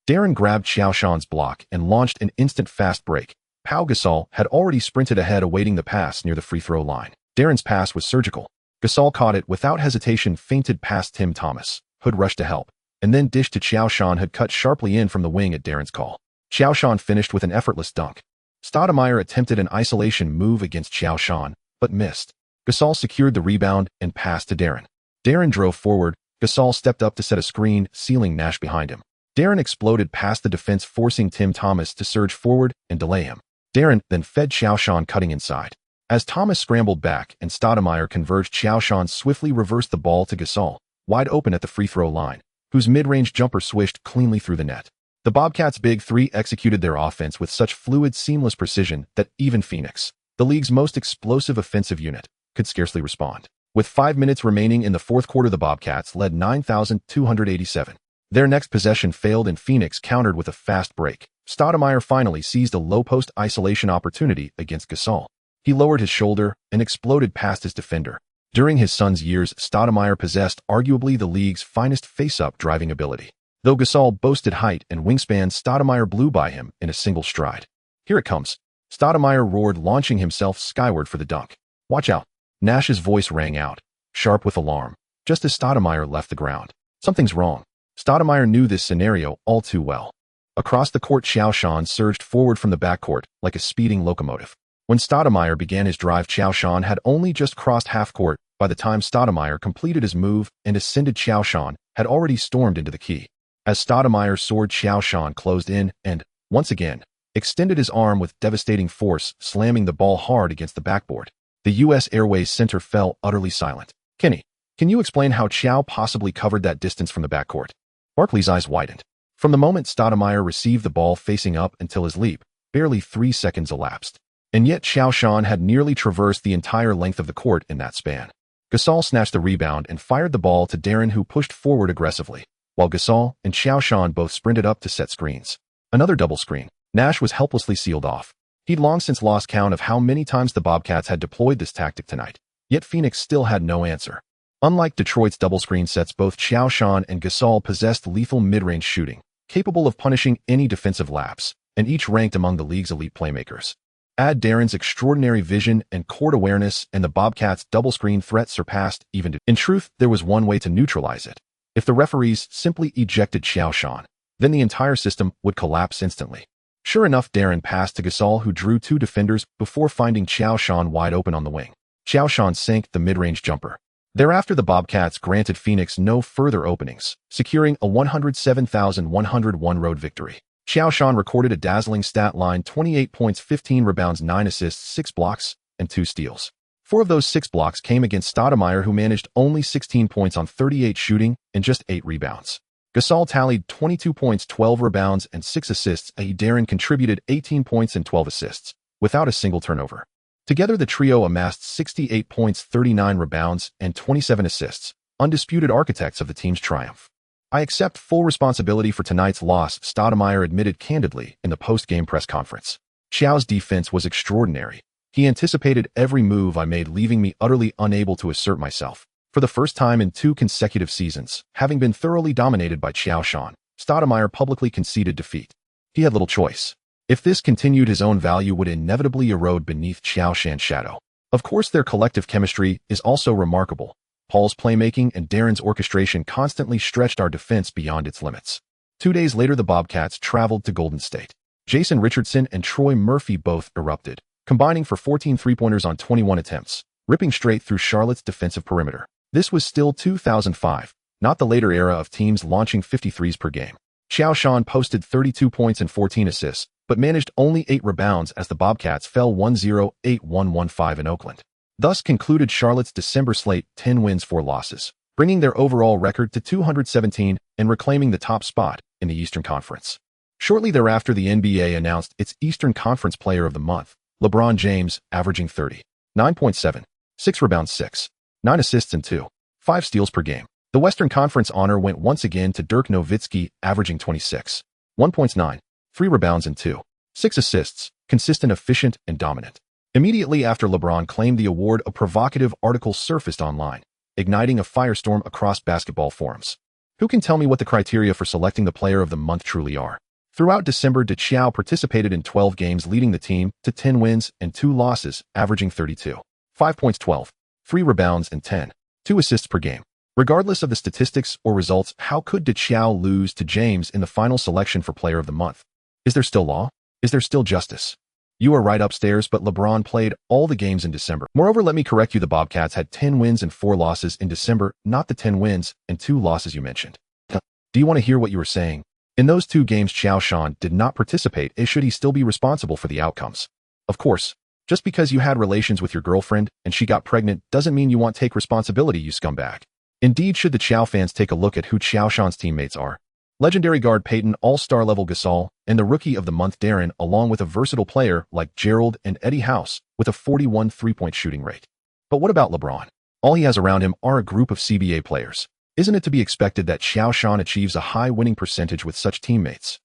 Darren grabbed Qiao Shan's block and launched an instant fast break. Pau Gasol had already sprinted ahead, awaiting the pass near the free throw line. Darren's pass was surgical. Gasol caught it without hesitation, feinted past Tim Thomas. Hood rushed to help, and then dished to Qiao Shan, had cut sharply in from the wing at Darren's call. Qiao Shan finished with an effortless dunk. Stoudemire attempted an isolation move against Qiao Shan, but missed. Gasol secured the rebound and passed to Darren. Darren drove forward. Gasol stepped up to set a screen, sealing Nash behind him. Darren exploded past the defense, forcing Tim Thomas to surge forward and delay him. Darren then fed Qiao Shan, cutting inside. As Thomas scrambled back and Stoudemire converged, Qiao Shan swiftly reversed the ball to Gasol, wide open at the free throw line, whose mid-range jumper swished cleanly through the net. The Bobcats' big three executed their offense with such fluid, seamless precision that even Phoenix, the league's most explosive offensive unit, could scarcely respond. With 5 minutes remaining in the fourth quarter, the Bobcats led 9,287. Their next possession failed and Phoenix countered with a fast break. Stoudemire finally seized a low-post isolation opportunity against Gasol. He lowered his shoulder and exploded past his defender. During his Suns years, Stoudemire possessed arguably the league's finest face-up driving ability. Though Gasol boasted height and wingspan, Stoudemire blew by him in a single stride. Here it comes. Stoudemire roared, launching himself skyward for the dunk. Watch out. Nash's voice rang out, sharp with alarm, just as Stoudemire left the ground. Something's wrong. Stoudemire knew this scenario all too well. Across the court, Qiao Shan surged forward from the backcourt like a speeding locomotive. When Stoudemire began his drive, Qiao Shan had only just crossed half court. By the time Stoudemire completed his move and ascended, Qiao Shan had already stormed into the key. As Stoudemire soared, Qiao Shan closed in and, once again, extended his arm with devastating force, slamming the ball hard against the backboard. The U.S. Airways center fell utterly silent. Kenny, can you explain how Qiao possibly covered that distance from the backcourt? Barkley's eyes widened. From the moment Stoudemire received the ball facing up until his leap, barely 3 seconds elapsed. And yet Qiao Shan had nearly traversed the entire length of the court in that span. Gasol snatched the rebound and fired the ball to Darren, who pushed forward aggressively, while Gasol and Qiao Shan both sprinted up to set screens. Another double screen. Nash was helplessly sealed off. He'd long since lost count of how many times the Bobcats had deployed this tactic tonight. Yet Phoenix still had no answer. Unlike Detroit's double screen sets, both Qiao Shan and Gasol possessed lethal mid-range shooting, capable of punishing any defensive lapse, and each ranked among the league's elite playmakers. Add Darren's extraordinary vision and court awareness, and the Bobcats' double screen threat surpassed even. In truth, there was one way to neutralize it. If the referees simply ejected Qiao Shan, then the entire system would collapse instantly. Sure enough, Darren passed to Gasol, who drew 2 defenders before finding Qiao Shan wide open on the wing. Qiao Shan sank the mid-range jumper. Thereafter, the Bobcats granted Phoenix no further openings, securing a 107,101 road victory. Qiao Shan recorded a dazzling stat line: 28 points, 15 rebounds, 9 assists, 6 blocks, and 2 steals. 4 of those 6 blocks came against Stoudemire, who managed only 16 points on 38 shooting and just 8 rebounds. Gasol tallied 22 points, 12 rebounds, and 6 assists. Darren contributed 18 points and 12 assists, without a single turnover. Together, the trio amassed 68 points, 39 rebounds, and 27 assists, undisputed architects of the team's triumph. "I accept full responsibility for tonight's loss," Stoudemire admitted candidly in the post-game press conference. "Qiao's defense was extraordinary. He anticipated every move I made, leaving me utterly unable to assert myself. For the first time in 2 consecutive seasons, having been thoroughly dominated by Qiao Shan, Stoudemire publicly conceded defeat. He had little choice. If this continued, his own value would inevitably erode beneath Qiao Shan's shadow. Of course, their collective chemistry is also remarkable. Paul's playmaking and Darren's orchestration constantly stretched our defense beyond its limits." 2 days later, the Bobcats traveled to Golden State. Jason Richardson and Troy Murphy both erupted, combining for 14 three-pointers on 21 attempts, ripping straight through Charlotte's defensive perimeter. This was still 2005, not the later era of teams launching 53s per game. Qiao Shan posted 32 points and 14 assists, but managed only 8 rebounds as the Bobcats fell 1-0, 8-1-1-5 in Oakland. Thus concluded Charlotte's December slate: 10 wins, 4 losses, bringing their overall record to 217 and reclaiming the top spot in the Eastern Conference. Shortly thereafter, the NBA announced its Eastern Conference Player of the Month, LeBron James, averaging 39.7, 6 rebounds, 6, 9 assists, and 2.5 steals per game. The Western Conference honor went once again to Dirk Nowitzki, averaging 26, 1.9, 3 rebounds, and 2.6 assists, consistent, efficient, and dominant. Immediately after LeBron claimed the award, a provocative article surfaced online, igniting a firestorm across basketball forums. Who can tell me what the criteria for selecting the Player of the Month truly are? Throughout December, Qiao participated in 12 games, leading the team to 10 wins and 2 losses, averaging 32, 5 points, 12, 3 rebounds, and 10.2 assists per game. Regardless of the statistics or results, how could Qiao lose to James in the final selection for Player of the Month? Is there still law? Is there still justice? You are right upstairs, but LeBron played all the games in December. Moreover, let me correct you: the Bobcats had 10 wins and 4 losses in December, not the 10 wins and 2 losses you mentioned. Do you want to hear what you were saying? In those 2 games, Qiao Shan did not participate. Should he still be responsible for the outcomes? Of course. Just because you had relations with your girlfriend and she got pregnant doesn't mean you won't take responsibility, you scumbag. Indeed, should the Qiao fans take a look at who Qiao Shan's teammates are. Legendary guard Peyton, all-star level Gasol, and the Rookie of the Month Darren, along with a versatile player like Gerald and Eddie House with a 41 three-point shooting rate. But what about LeBron? All he has around him are a group of CBA players. Isn't it to be expected that Qiao Shan achieves a high winning percentage with such teammates?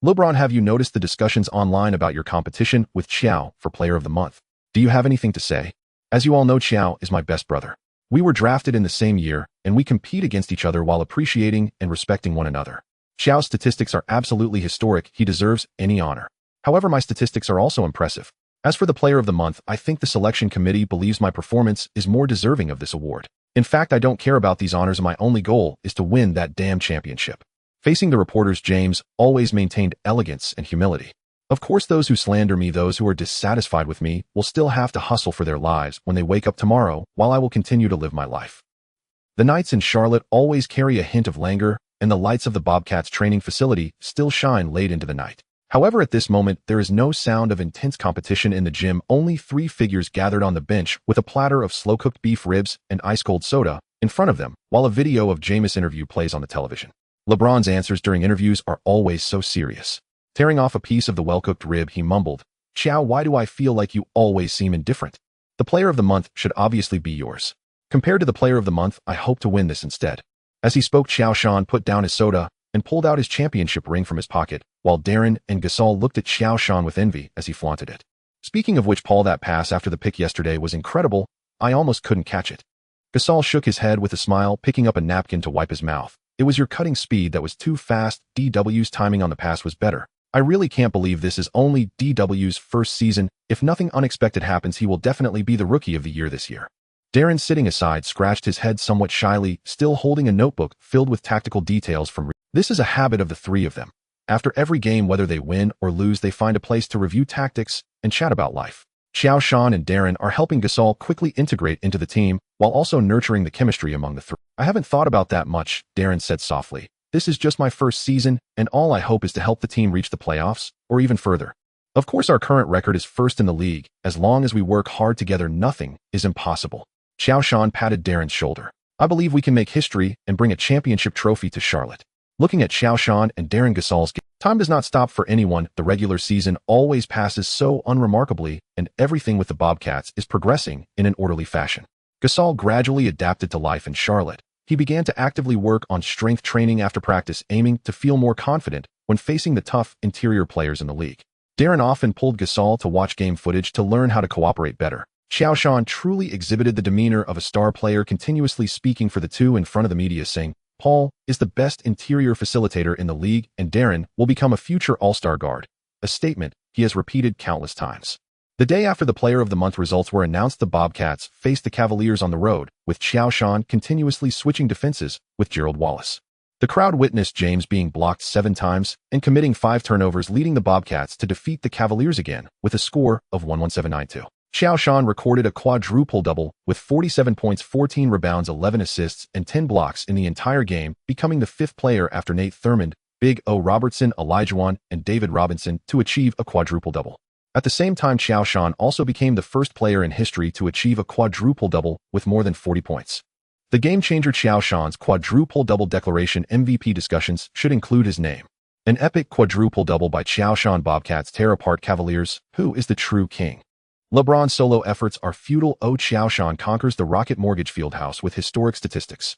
LeBron, have you noticed the discussions online about your competition with Qiao for Player of the Month? Do you have anything to say? As you all know, Qiao is my best brother. We were drafted in the same year, and we compete against each other while appreciating and respecting one another. Qiao's statistics are absolutely historic. He deserves any honor. However, my statistics are also impressive. As for the Player of the Month, I think the selection committee believes my performance is more deserving of this award. In fact, I don't care about these honors. My only goal is to win that damn championship. Facing the reporters, James always maintained elegance and humility. Of course, those who slander me, those who are dissatisfied with me, will still have to hustle for their lives when they wake up tomorrow, while I will continue to live my life. The nights in Charlotte always carry a hint of languor, and the lights of the Bobcats training facility still shine late into the night. However, at this moment, there is no sound of intense competition in the gym. Only 3 figures gathered on the bench with a platter of slow-cooked beef ribs and ice-cold soda in front of them, while a video of Jameis' interview plays on the television. LeBron's answers during interviews are always so serious. Tearing off a piece of the well-cooked rib, he mumbled, "Qiao, why do I feel like you always seem indifferent? The Player of the Month should obviously be yours. Compared to the Player of the Month, I hope to win this instead." As he spoke, Qiao Shan put down his soda and pulled out his championship ring from his pocket, while Darren and Gasol looked at Qiao Shan with envy as he flaunted it. Speaking of which, Paul, that pass after the pick yesterday was incredible. I almost couldn't catch it. Gasol shook his head with a smile, picking up a napkin to wipe his mouth. "It was your cutting speed that was too fast. DW's timing on the pass was better. I really can't believe this is only DW's first season. If nothing unexpected happens, he will definitely be the Rookie of the Year this year." Darren, sitting aside, scratched his head somewhat shyly, still holding a notebook filled with tactical details from. This is a habit of the 3 of them. After every game, whether they win or lose, they find a place to review tactics and chat about life. Qiao Shan and Darren are helping Gasol quickly integrate into the team, while also nurturing the chemistry among the 3. "I haven't thought about that much," Darren said softly, This is just my first season, and all I hope is to help the team reach the playoffs, or even further. Of course, our current record is first in the league. As long as we work hard together, nothing is impossible. Qiao Shan patted Darren's shoulder. I believe we can make history and bring a championship trophy to Charlotte. Looking at Qiao Shan and Darren Gasol's game, time does not stop for anyone. The regular season always passes so unremarkably, and everything with the Bobcats is progressing in an orderly fashion. Gasol gradually adapted to life in Charlotte. He began to actively work on strength training after practice, aiming to feel more confident when facing the tough interior players in the league. Darren often pulled Gasol to watch game footage to learn how to cooperate better. Qiao Shan truly exhibited the demeanor of a star player, continuously speaking for the two in front of the media, saying, "Paul is the best interior facilitator in the league, and Darren will become a future all-star guard," a statement he has repeated countless times. The day after the Player of the Month results were announced, the Bobcats faced the Cavaliers on the road, with Qiao Shan continuously switching defenses with Gerald Wallace. The crowd witnessed James being blocked 7 times and committing 5 turnovers, leading the Bobcats to defeat the Cavaliers again with a score of 117-92. Qiao Shan recorded a quadruple-double with 47 points, 14 rebounds, 11 assists, and 10 blocks in the entire game, becoming the 5th player after Nate Thurmond, Big O Robertson, Olajuwon, and David Robinson to achieve a quadruple-double. At the same time, Qiao Shan also became the first player in history to achieve a quadruple-double with more than 40 points. The game-changer Qiao Shan's quadruple-double declaration MVP discussions should include his name. An epic quadruple-double by Qiao Shan. Bobcats tear apart Cavaliers. Who is the true king? LeBron's solo efforts are futile. Qiao Shan conquers the Rocket Mortgage Fieldhouse with historic statistics.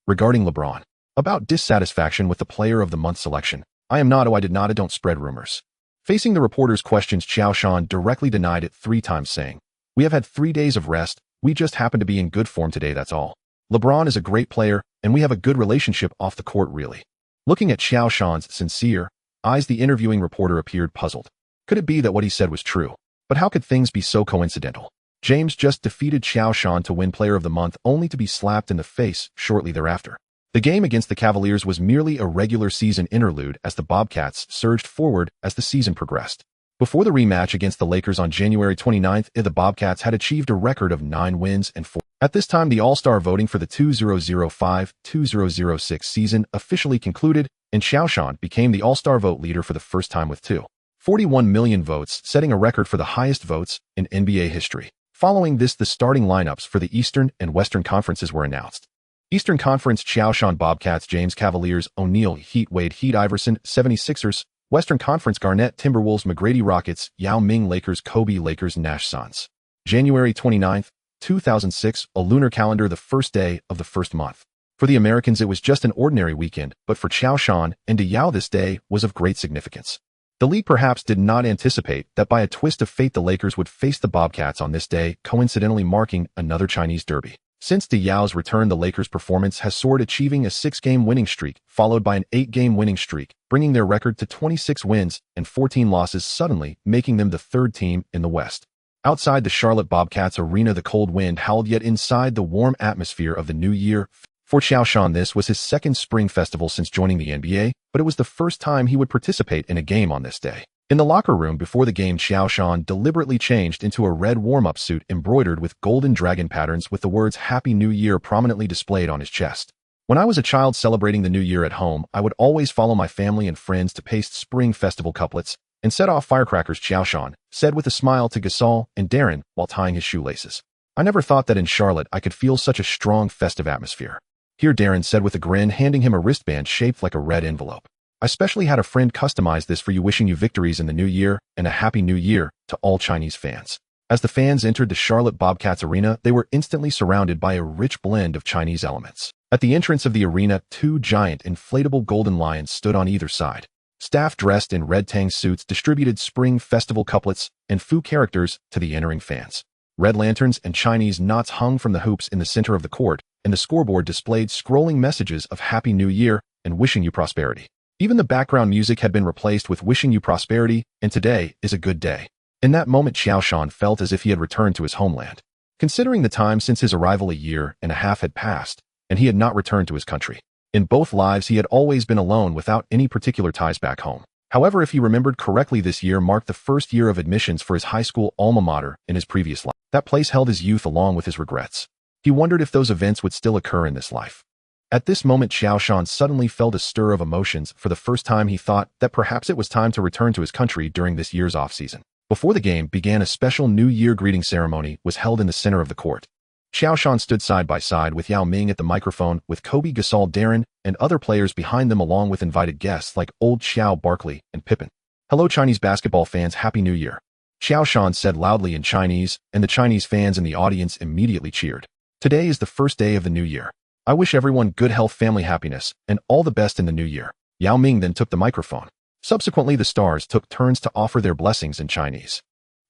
Regarding LeBron. About dissatisfaction with the Player of the Month selection. I did not, don't spread rumors. Facing the reporters' questions, Qiao Shan directly denied it 3 times, saying, "We have had 3 days of rest. We just happen to be in good form today, that's all. LeBron is a great player, and we have a good relationship off the court, really." Looking at Qiao Shan's sincere eyes, the interviewing reporter appeared puzzled. Could it be that what he said was true? But how could things be so coincidental? James just defeated Qiao Shan to win Player of the Month, only to be slapped in the face shortly thereafter. The game against the Cavaliers was merely a regular season interlude as the Bobcats surged forward as the season progressed. Before the rematch against the Lakers on January 29th, the Bobcats had achieved a record of 9 wins and 4. At this time, the All-Star voting for the 2005-2006 season officially concluded, and Qiao Shan became the All-Star vote leader for the first time with 2.41 million votes, setting a record for the highest votes in NBA history. Following this, the starting lineups for the Eastern and Western Conferences were announced. Eastern Conference: Qiao Shan Bobcats, James Cavaliers, O'Neal Heat, Wade Heat, Iverson 76ers. Western Conference: Garnett Timberwolves, McGrady Rockets, Yao Ming Lakers, Kobe Lakers, Nash Suns. January 29th, 2006, a lunar calendar, the first day of the first month. For the Americans, it was just an ordinary weekend, but for Qiao Shan and Yao, this day was of great significance. The league perhaps did not anticipate that by a twist of fate the Lakers would face the Bobcats on this day, coincidentally marking another Chinese derby. Since Yao's return, the Lakers' performance has soared, achieving a 6-game winning streak, followed by an 8-game winning streak, bringing their record to 26 wins and 14 losses, suddenly making them the 3rd team in the West. Outside the Charlotte Bobcats arena, the cold wind howled, yet inside the warm atmosphere of the new year. For Qiao Shan, this was his 2nd spring festival since joining the NBA, but it was the first time he would participate in a game on this day. In the locker room before the game, Qiao Shan deliberately changed into a red warm-up suit embroidered with golden dragon patterns with the words "Happy New Year" prominently displayed on his chest. "When I was a child celebrating the new year at home, I would always follow my family and friends to paste spring festival couplets and set off firecrackers," Qiao Shan said with a smile to Gasol and Darren while tying his shoelaces. "I never thought that in Charlotte I could feel such a strong festive atmosphere." Here, Darren said with a grin, handing him a wristband shaped like a red envelope. "I specially had a friend customize this for you, wishing you victories in the new year and a happy new year to all Chinese fans." As the fans entered the Charlotte Bobcats arena, they were instantly surrounded by a rich blend of Chinese elements. At the entrance of the arena, 2 giant inflatable golden lions stood on either side. Staff dressed in red tang suits distributed spring festival couplets and Fu characters to the entering fans. Red lanterns and Chinese knots hung from the hoops in the center of the court, and the scoreboard displayed scrolling messages of Happy New Year and wishing you prosperity. Even the background music had been replaced with "Wishing you prosperity" and "Today is a good day." In that moment, Qiao Shan felt as if he had returned to his homeland. Considering the time since his arrival, a year and a half had passed, and he had not returned to his country. In both lives, he had always been alone without any particular ties back home. However, if he remembered correctly, this year marked the first year of admissions for his high school alma mater in his previous life. That place held his youth along with his regrets. He wondered if those events would still occur in this life. At this moment, Qiao Shan suddenly felt a stir of emotions. For the first time, he thought that perhaps it was time to return to his country during this year's off-season. Before the game began, a special New Year greeting ceremony was held in the center of the court. Qiao Shan stood side by side with Yao Ming at the microphone, with Kobe, Darren, and other players behind them, along with invited guests like Old Xiao, Barkley, and Pippen. "Hello Chinese basketball fans, Happy New Year," Qiao Shan said loudly in Chinese, and the Chinese fans in the audience immediately cheered. "Today is the first day of the new year. I wish everyone good health, family, happiness, and all the best in the new year." Yao Ming then took the microphone. Subsequently, the stars took turns to offer their blessings in Chinese.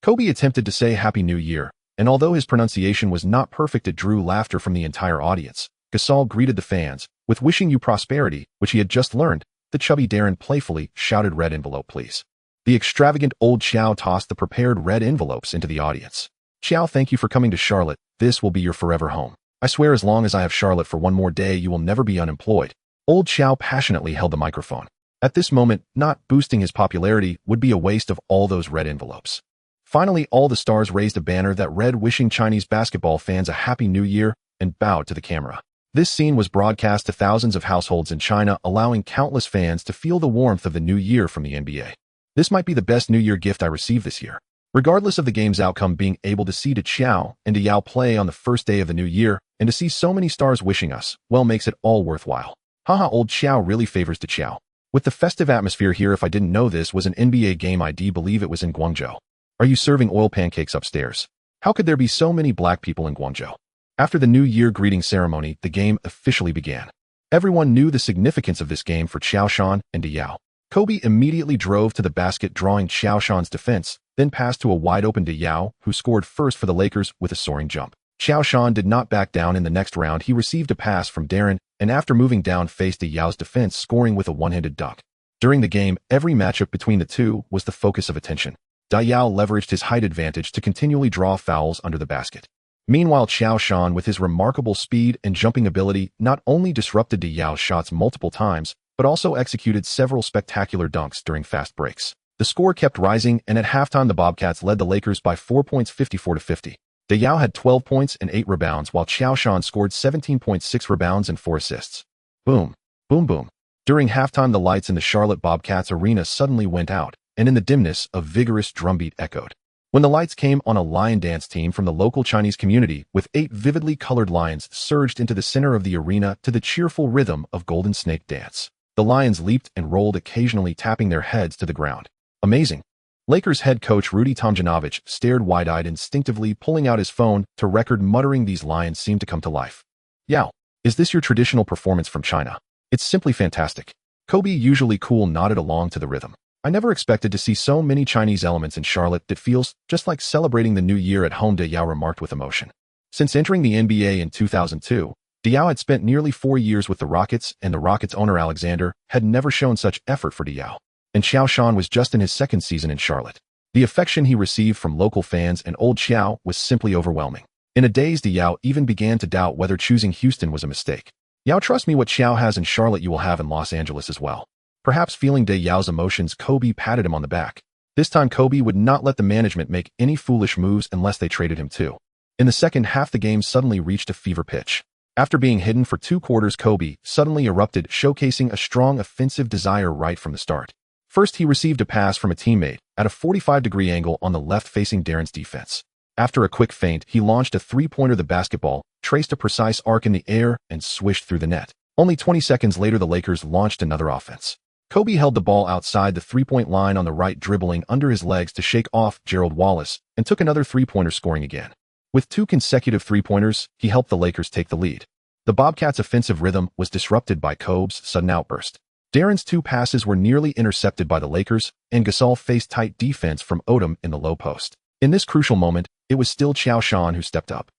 Kobe attempted to say Happy New Year, and although his pronunciation was not perfect, it drew laughter from the entire audience. Gasol greeted the fans with "wishing you prosperity," which he had just learned. The chubby Darren playfully shouted, "Red envelope, please." The extravagant Old Qiao tossed the prepared red envelopes into the audience. "Qiao, thank you for coming to Charlotte. This will be your forever home. I swear as long as I have Charlotte for one more day, you will never be unemployed." Old Qiao passionately held the microphone. At this moment, not boosting his popularity would be a waste of all those red envelopes. Finally, all the stars raised a banner that read, "Wishing Chinese basketball fans a Happy New Year," and bowed to the camera. This scene was broadcast to thousands of households in China, allowing countless fans to feel the warmth of the new year from the NBA. "This might be the best New Year gift I received this year." Regardless of the game's outcome, being able to see Qiao and Yao play on the first day of the new year, and to see so many stars wishing us well, makes it all worthwhile. Haha, Old Qiao really favors Qiao. With the festive atmosphere here, if I didn't know this was an NBA game, I'd believe it was in Guangzhou. "Are you serving oil pancakes upstairs? How could there be so many black people in Guangzhou?" After the New Year greeting ceremony, the game officially began. Everyone knew the significance of this game for Qiao Shan and Yao. Kobe immediately drove to the basket, drawing Qiao Shan's defense, then passed to a wide-open Yao, who scored first for the Lakers with a soaring jump. Qiao Shan did not back down. In the next round, he received a pass from Darren, and after moving down, faced Yao's defense, scoring with a one-handed dunk. During the game, every matchup between the two was the focus of attention. Yao leveraged his height advantage to continually draw fouls under the basket. Meanwhile, Qiao Shan, with his remarkable speed and jumping ability, not only disrupted Yao's shots multiple times, but also executed several spectacular dunks during fast breaks. The score kept rising, and at halftime, the Bobcats led the Lakers by 4 points, 54-50. Yao had 12 points and 8 rebounds, while Qiao Shan scored 17.6 rebounds and 4 assists. Boom, boom, boom. During halftime, the lights in the Charlotte Bobcats arena suddenly went out, and in the dimness, a vigorous drumbeat echoed. When the lights came on, a lion dance team from the local Chinese community with 8 vividly colored lions surged into the center of the arena to the cheerful rhythm of Golden Snake Dance. The lions leaped and rolled, occasionally tapping their heads to the ground. Amazing. Lakers head coach Rudy Tomjanovich stared wide-eyed, instinctively pulling out his phone to record, muttering, "These lions seem to come to life." "Yao, is this your traditional performance from China? It's simply fantastic." Kobe, usually cool, nodded along to the rhythm. "I never expected to see so many Chinese elements in Charlotte. That feels just like celebrating the new year at home," Yao remarked with emotion. Since entering the NBA in 2002, Yao had spent nearly 4 years with the Rockets, and the Rockets owner Alexander had never shown such effort for Yao. And Qiao Shan was just in his second season in Charlotte. The affection he received from local fans and Old Qiao was simply overwhelming. In a daze, Yao even began to doubt whether choosing Houston was a mistake. "Yao, trust me, what Qiao has in Charlotte you will have in Los Angeles as well." Perhaps feeling Yao's emotions, Kobe patted him on the back. This time, Kobe would not let the management make any foolish moves unless they traded him too. In the second half, the game suddenly reached a fever pitch. After being hidden for 2 quarters, Kobe suddenly erupted, showcasing a strong offensive desire right from the start. First, he received a pass from a teammate at a 45-degree angle on the left, facing Darren's defense. After a quick feint, he launched a three-pointer. The basketball traced a precise arc in the air and swished through the net. Only 20 seconds later, the Lakers launched another offense. Kobe held the ball outside the three-point line on the right, dribbling under his legs to shake off Gerald Wallace, and took another three-pointer, scoring again. With 2 consecutive three-pointers, he helped the Lakers take the lead. The Bobcats' offensive rhythm was disrupted by Kobe's sudden outburst. Darren's 2 passes were nearly intercepted by the Lakers, and Gasol faced tight defense from Odom in the low post. In this crucial moment, it was still Qiao Shan who stepped up.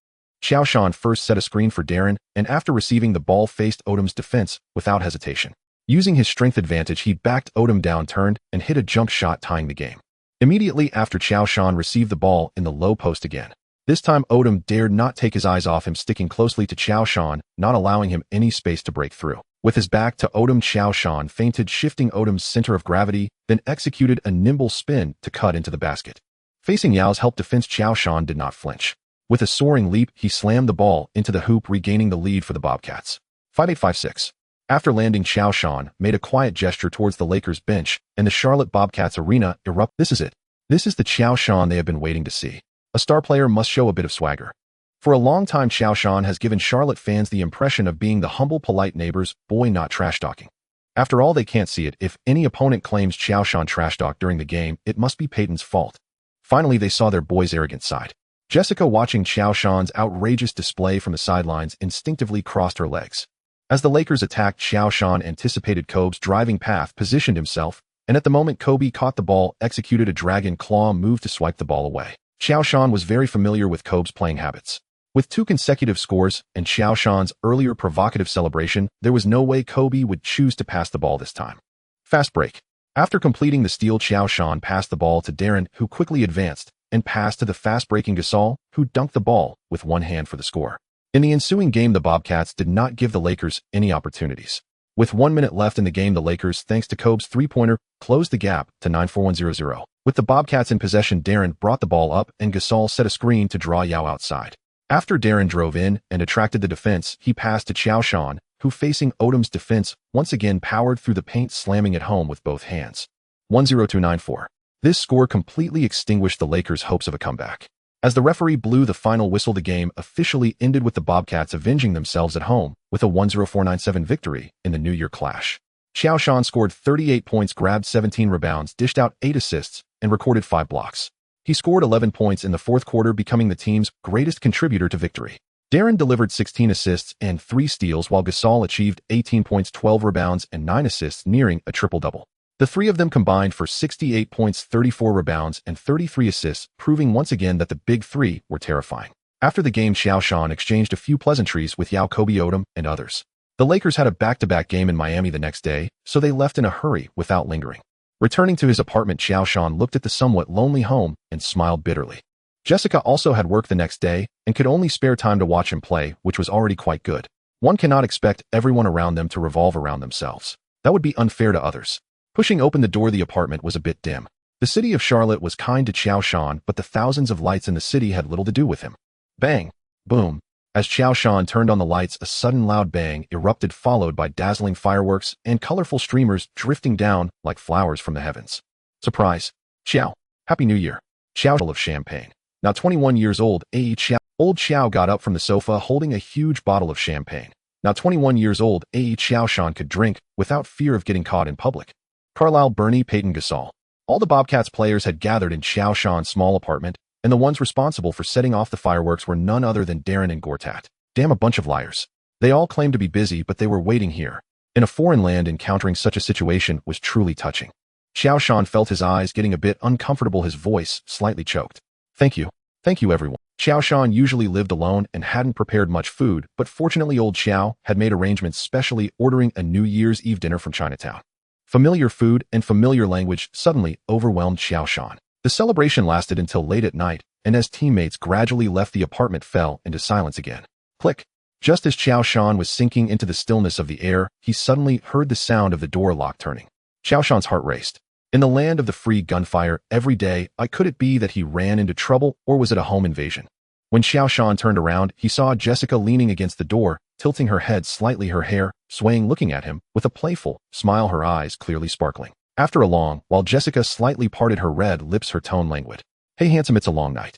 Qiao Shan first set a screen for Darren, and after receiving the ball, faced Odom's defense without hesitation. Using his strength advantage, he backed Odom down, turned, and hit a jump shot, tying the game. Immediately after, Qiao Shan received the ball in the low post again. This time, Odom dared not take his eyes off him, sticking closely to Qiao Shan, not allowing him any space to break through. With his back to Odom, Qiao Shan feinted, shifting Odom's center of gravity, then executed a nimble spin to cut into the basket. Facing Yao's help defense, Qiao Shan did not flinch. With a soaring leap, he slammed the ball into the hoop, regaining the lead for the Bobcats. 5856. After landing, Qiao Shan made a quiet gesture towards the Lakers bench, and the Charlotte Bobcats arena erupted. This is it. This is the Qiao Shan they have been waiting to see. A star player must show a bit of swagger. For a long time, Qiao Shan has given Charlotte fans the impression of being the humble, polite neighbor's boy, not trash-talking. After all, they can't see it. If any opponent claims Qiao Shan trash-talk during the game, it must be Peyton's fault. Finally, they saw their boy's arrogant side. Jessica, watching Qiao Shan's outrageous display from the sidelines, instinctively crossed her legs. As the Lakers attacked, Qiao Shan anticipated Kobe's driving path, positioned himself, and at the moment Kobe caught the ball, executed a dragon claw move to swipe the ball away. Qiao Shan was very familiar with Kobe's playing habits. With 2 consecutive scores and Qiao Shan's earlier provocative celebration, there was no way Kobe would choose to pass the ball this time. Fast break. After completing the steal, Qiao Shan passed the ball to Darren, who quickly advanced, and passed to the fast-breaking Gasol, who dunked the ball with one hand for the score. In the ensuing game, the Bobcats did not give the Lakers any opportunities. With 1 minute left in the game, the Lakers, thanks to Kobe's three-pointer, closed the gap to 9-4-1-0-0. With the Bobcats in possession, Darren brought the ball up and Gasol set a screen to draw Yao outside. After Darren drove in and attracted the defense, he passed to Qiao Shan, who, facing Odom's defense, once again powered through the paint, slamming it home with both hands. 1-0-2-9-4. This score completely extinguished the Lakers' hopes of a comeback. As the referee blew the final whistle, the game officially ended with the Bobcats avenging themselves at home with a 1-0-4-9-7 victory in the New Year clash. Qiao Shan scored 38 points, grabbed 17 rebounds, dished out 8 assists, and recorded 5 blocks. He scored 11 points in the fourth quarter, becoming the team's greatest contributor to victory. Darren delivered 16 assists and 3 steals, while Gasol achieved 18 points, 12 rebounds, and 9 assists, nearing a triple-double. The 3 of them combined for 68 points, 34 rebounds, and 33 assists, proving once again that the Big Three were terrifying. After the game, Qiao Shan exchanged a few pleasantries with Yao, Kobe, Odom, and others. The Lakers had a back-to-back game in Miami the next day, so they left in a hurry without lingering. Returning to his apartment, Qiao Shan looked at the somewhat lonely home and smiled bitterly. Jessica also had work the next day and could only spare time to watch him play, which was already quite good. One cannot expect everyone around them to revolve around themselves. That would be unfair to others. Pushing open the door, the apartment was a bit dim. The city of Charlotte was kind to Qiao Shan, but the thousands of lights in the city had little to do with him. Bang! Boom! As Qiao Shan turned on the lights, a sudden loud bang erupted, followed by dazzling fireworks and colorful streamers drifting down like flowers from the heavens. Surprise! Qiao! Happy New Year! Qiao of champagne. Now 21 years old, Old Qiao got up from the sofa holding a huge bottle of champagne. Now 21 years old, Qiao Shan could drink without fear of getting caught in public. Carlisle, Bernie, Peyton, Gasol. All the Bobcats players had gathered in Qiao Shan's small apartment, and the ones responsible for setting off the fireworks were none other than Darren and Gortat. Damn, a bunch of liars. They all claimed to be busy, but they were waiting here. In a foreign land, encountering such a situation was truly touching. Qiao Shan felt his eyes getting a bit uncomfortable, his voice slightly choked. Thank you. Thank you, everyone. Qiao Shan usually lived alone and hadn't prepared much food, but fortunately old Qiao had made arrangements, specially ordering a New Year's Eve dinner from Chinatown. Familiar food and familiar language suddenly overwhelmed Qiao Shan. The celebration lasted until late at night, and as teammates gradually left, the apartment fell into silence again. Click. Just as Qiao Shan was sinking into the stillness of the air, he suddenly heard the sound of the door lock turning. Qiao Shan's heart raced. In the land of the free gunfire, every day, could it be that he ran into trouble, or was it a home invasion? When Qiao Shan turned around, he saw Jessica leaning against the door, tilting her head slightly, her hair swaying, looking at him with a playful smile, her eyes clearly sparkling. After a long while, Jessica slightly parted her red lips, her tone languid. Hey handsome, it's a long night.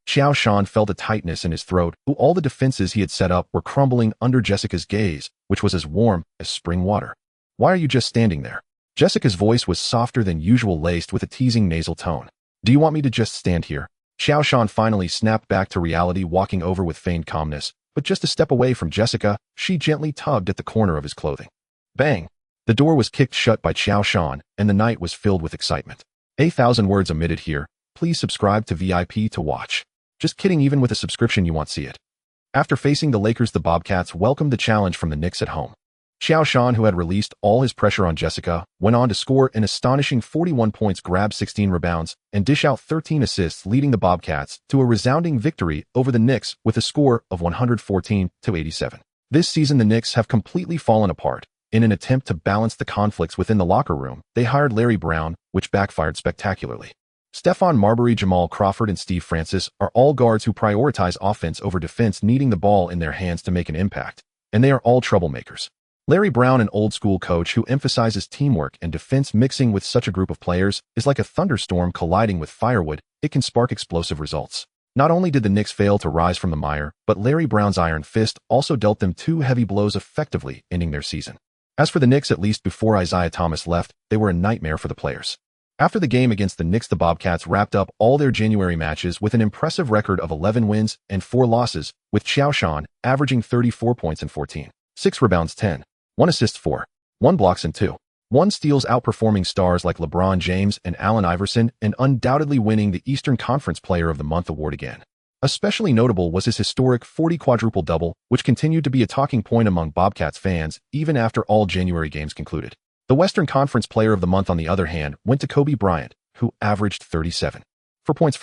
Qiao Shan felt a tightness in his throat. All the defenses he had set up were crumbling under Jessica's gaze, which was as warm as spring water. Why are you just standing there? Jessica's voice was softer than usual, laced with a teasing nasal tone. Do you want me to just stand here? Qiao Shan finally snapped back to reality, walking over with feigned calmness, but just a step away from Jessica, she gently tugged at the corner of his clothing. Bang! The door was kicked shut by Qiao Shan, and the night was filled with excitement. 1,000 words omitted here. Please subscribe to VIP to watch. Just kidding, even with a subscription you won't see it. After facing the Lakers, the Bobcats welcomed the challenge from the Knicks at home. Qiao Shan, who had released all his pressure on Jessica, went on to score an astonishing 41 points, grab 16 rebounds, and dish out 13 assists, leading the Bobcats to a resounding victory over the Knicks with a score of 114-87. This season, the Knicks have completely fallen apart. In an attempt to balance the conflicts within the locker room, they hired Larry Brown, which backfired spectacularly. Stephon Marbury, Jamal Crawford, and Steve Francis are all guards who prioritize offense over defense, needing the ball in their hands to make an impact. and they are all troublemakers. Larry Brown, an old-school coach who emphasizes teamwork and defense mixing with such a group of players, is like a thunderstorm colliding with firewood. It can spark explosive results. Not only did the Knicks fail to rise from the mire, but Larry Brown's iron fist also dealt them 2 heavy blows, effectively ending their season. As for the Knicks, at least before Isaiah Thomas left, they were a nightmare for the players. After the game against the Knicks, the Bobcats wrapped up all their January matches with an impressive record of 11 wins and 4 losses, with Qiao Shan averaging 34 points and 14.6 rebounds, 1 assist, 1 blocks and 1 steals, outperforming stars like LeBron James and Allen Iverson, and undoubtedly winning the Eastern Conference Player of the Month award again. Especially notable was his historic 40 quadruple-double, which continued to be a talking point among Bobcats fans even after all January games concluded. The Western Conference Player of the Month, on the other hand, went to Kobe Bryant, who averaged 37 points,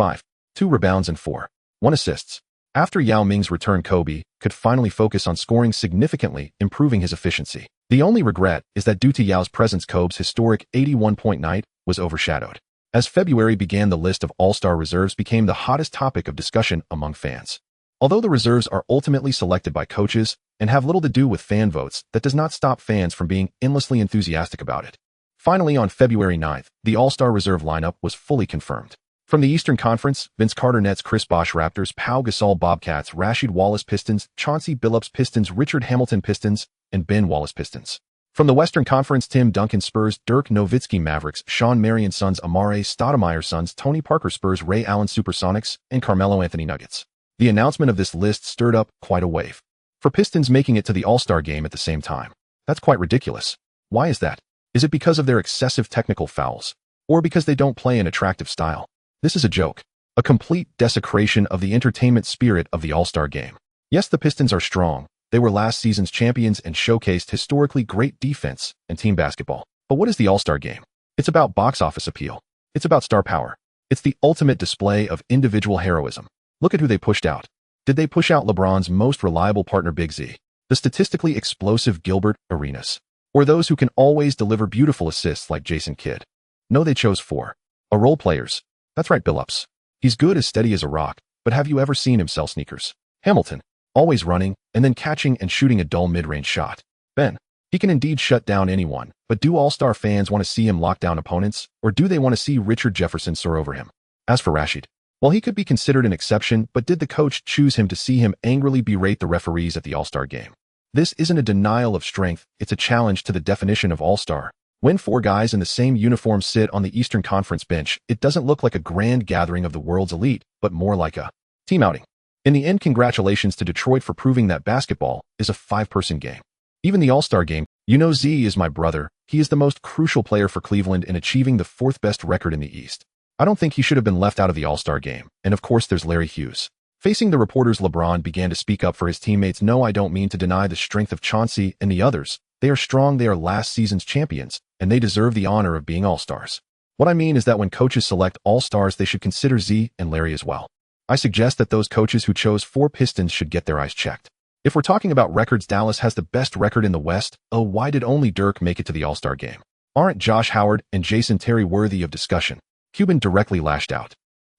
2 rebounds and 1 assists. After Yao Ming's return, Kobe could finally focus on scoring significantly, improving his efficiency. The only regret is that due to Yao's presence, Kobe's historic 81-point night was overshadowed. As February began, the list of all-star reserves became the hottest topic of discussion among fans. Although the reserves are ultimately selected by coaches and have little to do with fan votes, that does not stop fans from being endlessly enthusiastic about it. Finally, on February 9th, the all-star reserve lineup was fully confirmed. From the Eastern Conference, Vince Carter Nets, Chris Bosh Raptors, Pau Gasol Bobcats, Rasheed Wallace Pistons, Chauncey Billups Pistons, Richard Hamilton Pistons, and Ben Wallace Pistons. From the Western Conference, Tim Duncan Spurs, Dirk Nowitzki Mavericks, Sean Marion Suns, Amare Stoudemire Suns, Tony Parker Spurs, Ray Allen Supersonics, and Carmelo Anthony Nuggets. The announcement of this list stirred up quite a wave. For Pistons making it to the All-Star game at the same time. That's quite ridiculous. Why is that? Is it because of their excessive technical fouls? Or because they don't play an attractive style? This is a joke. A complete desecration of the entertainment spirit of the All-Star game. Yes, the Pistons are strong. They were last season's champions and showcased historically great defense and team basketball. But what is the All-Star game? It's about box office appeal. It's about star power. It's the ultimate display of individual heroism. Look at who they pushed out. Did they push out LeBron's most reliable partner, Big Z? The statistically explosive Gilbert Arenas? Or those who can always deliver beautiful assists like Jason Kidd? No, they chose 4 role players. That's right, Billups. He's good, as steady as a rock, but have you ever seen him sell sneakers? Hamilton, always running, and then catching and shooting a dull mid-range shot. Ben, he can indeed shut down anyone, but do All-Star fans want to see him lock down opponents, or do they want to see Richard Jefferson soar over him? As for Rasheed, well, he could be considered an exception, but did the coach choose him to see him angrily berate the referees at the All-Star game? This isn't a denial of strength, it's a challenge to the definition of All-Star. When 4 guys in the same uniform sit on the Eastern Conference bench, it doesn't look like a grand gathering of the world's elite, but more like a team outing. In the end, congratulations to Detroit for proving that basketball is a 5-person game. Even the All-Star game, you know, Z is my brother. He is the most crucial player for Cleveland in achieving the 4th best record in the East. I don't think he should have been left out of the All-Star game. And of course, there's Larry Hughes. Facing the reporters, LeBron began to speak up for his teammates. No, I don't mean to deny the strength of Chauncey and the others. They are strong, they are last season's champions, and they deserve the honor of being All-Stars. What I mean is that when coaches select All-Stars, they should consider Z and Larry as well. I suggest that those coaches who chose 4 Pistons should get their eyes checked. If we're talking about records, Dallas has the best record in the West. Oh, why did only Dirk make it to the All-Star game? Aren't Josh Howard and Jason Terry worthy of discussion? Cuban directly lashed out.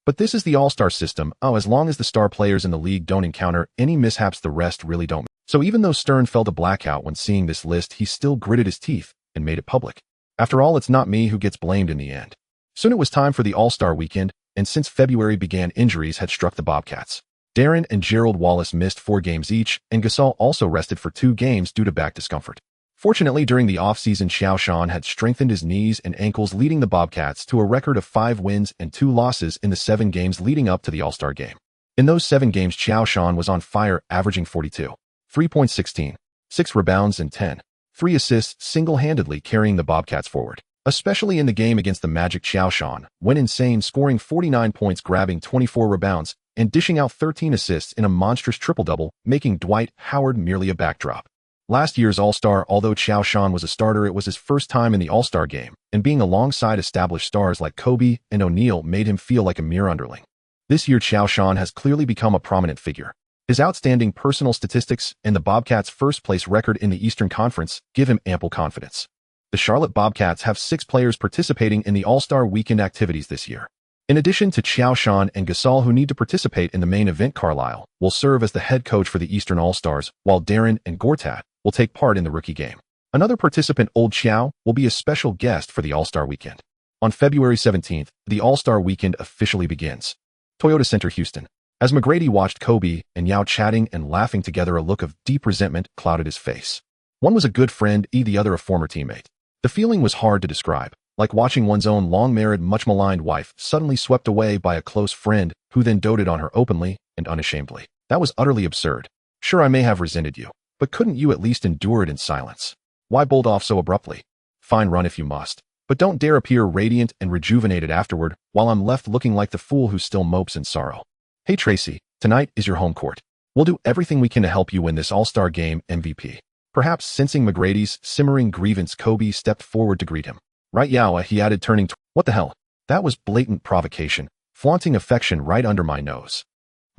But this is the All-Star system. Oh, as long as the star players in the league don't encounter any mishaps, the rest really don't. So even though Stern felt a blackout when seeing this list, he still gritted his teeth and made it public. After all, it's not me who gets blamed in the end. Soon it was time for the All-Star weekend, and since February began, injuries had struck the Bobcats. Darren and Gerald Wallace missed 4 games each, and Gasol also rested for 2 games due to back discomfort. Fortunately, during the offseason, Qiao Shan had strengthened his knees and ankles, leading the Bobcats to a record of 5 wins and 2 losses in the 7 games leading up to the All-Star game. In those 7 games, Qiao Shan was on fire, averaging 42, 3.16, 6 rebounds and 3 assists, single-handedly carrying the Bobcats forward. Especially in the game against the Magic, Qiao Shan went insane, scoring 49 points, grabbing 24 rebounds, and dishing out 13 assists in a monstrous triple-double, making Dwight Howard merely a backdrop. Last year's All-Star, although Qiao Shan was a starter, it was his first time in the All-Star game, and being alongside established stars like Kobe and O'Neal made him feel like a mere underling. This year, Qiao Shan has clearly become a prominent figure. His outstanding personal statistics and the Bobcats' first-place record in the Eastern Conference give him ample confidence. The Charlotte Bobcats have 6 players participating in the All-Star weekend activities this year. In addition to Qiao Shan and Gasol, who need to participate in the main event, Carlisle will serve as the head coach for the Eastern All-Stars, while Darren and Gortat will take part in the rookie game. Another participant, Old Qiao, will be a special guest for the All-Star Weekend. On February 17th, the All-Star Weekend officially begins. Toyota Center, Houston. As McGrady watched Kobe and Yao chatting and laughing together, a look of deep resentment clouded his face. One was a good friend, the other a former teammate. The feeling was hard to describe, like watching one's own long-married, much-maligned wife suddenly swept away by a close friend who then doted on her openly and unashamedly. That was utterly absurd. Sure, I may have resented you, but couldn't you at least endure it in silence? Why bolt off so abruptly? Fine, run if you must, but don't dare appear radiant and rejuvenated afterward while I'm left looking like the fool who still mopes in sorrow. Hey Tracy, tonight is your home court. We'll do everything we can to help you win this All-Star Game MVP. Perhaps sensing McGrady's simmering grievance, Kobe stepped forward to greet him. Right, Yao, he added, turning to, what the hell? That was blatant provocation, flaunting affection right under my nose.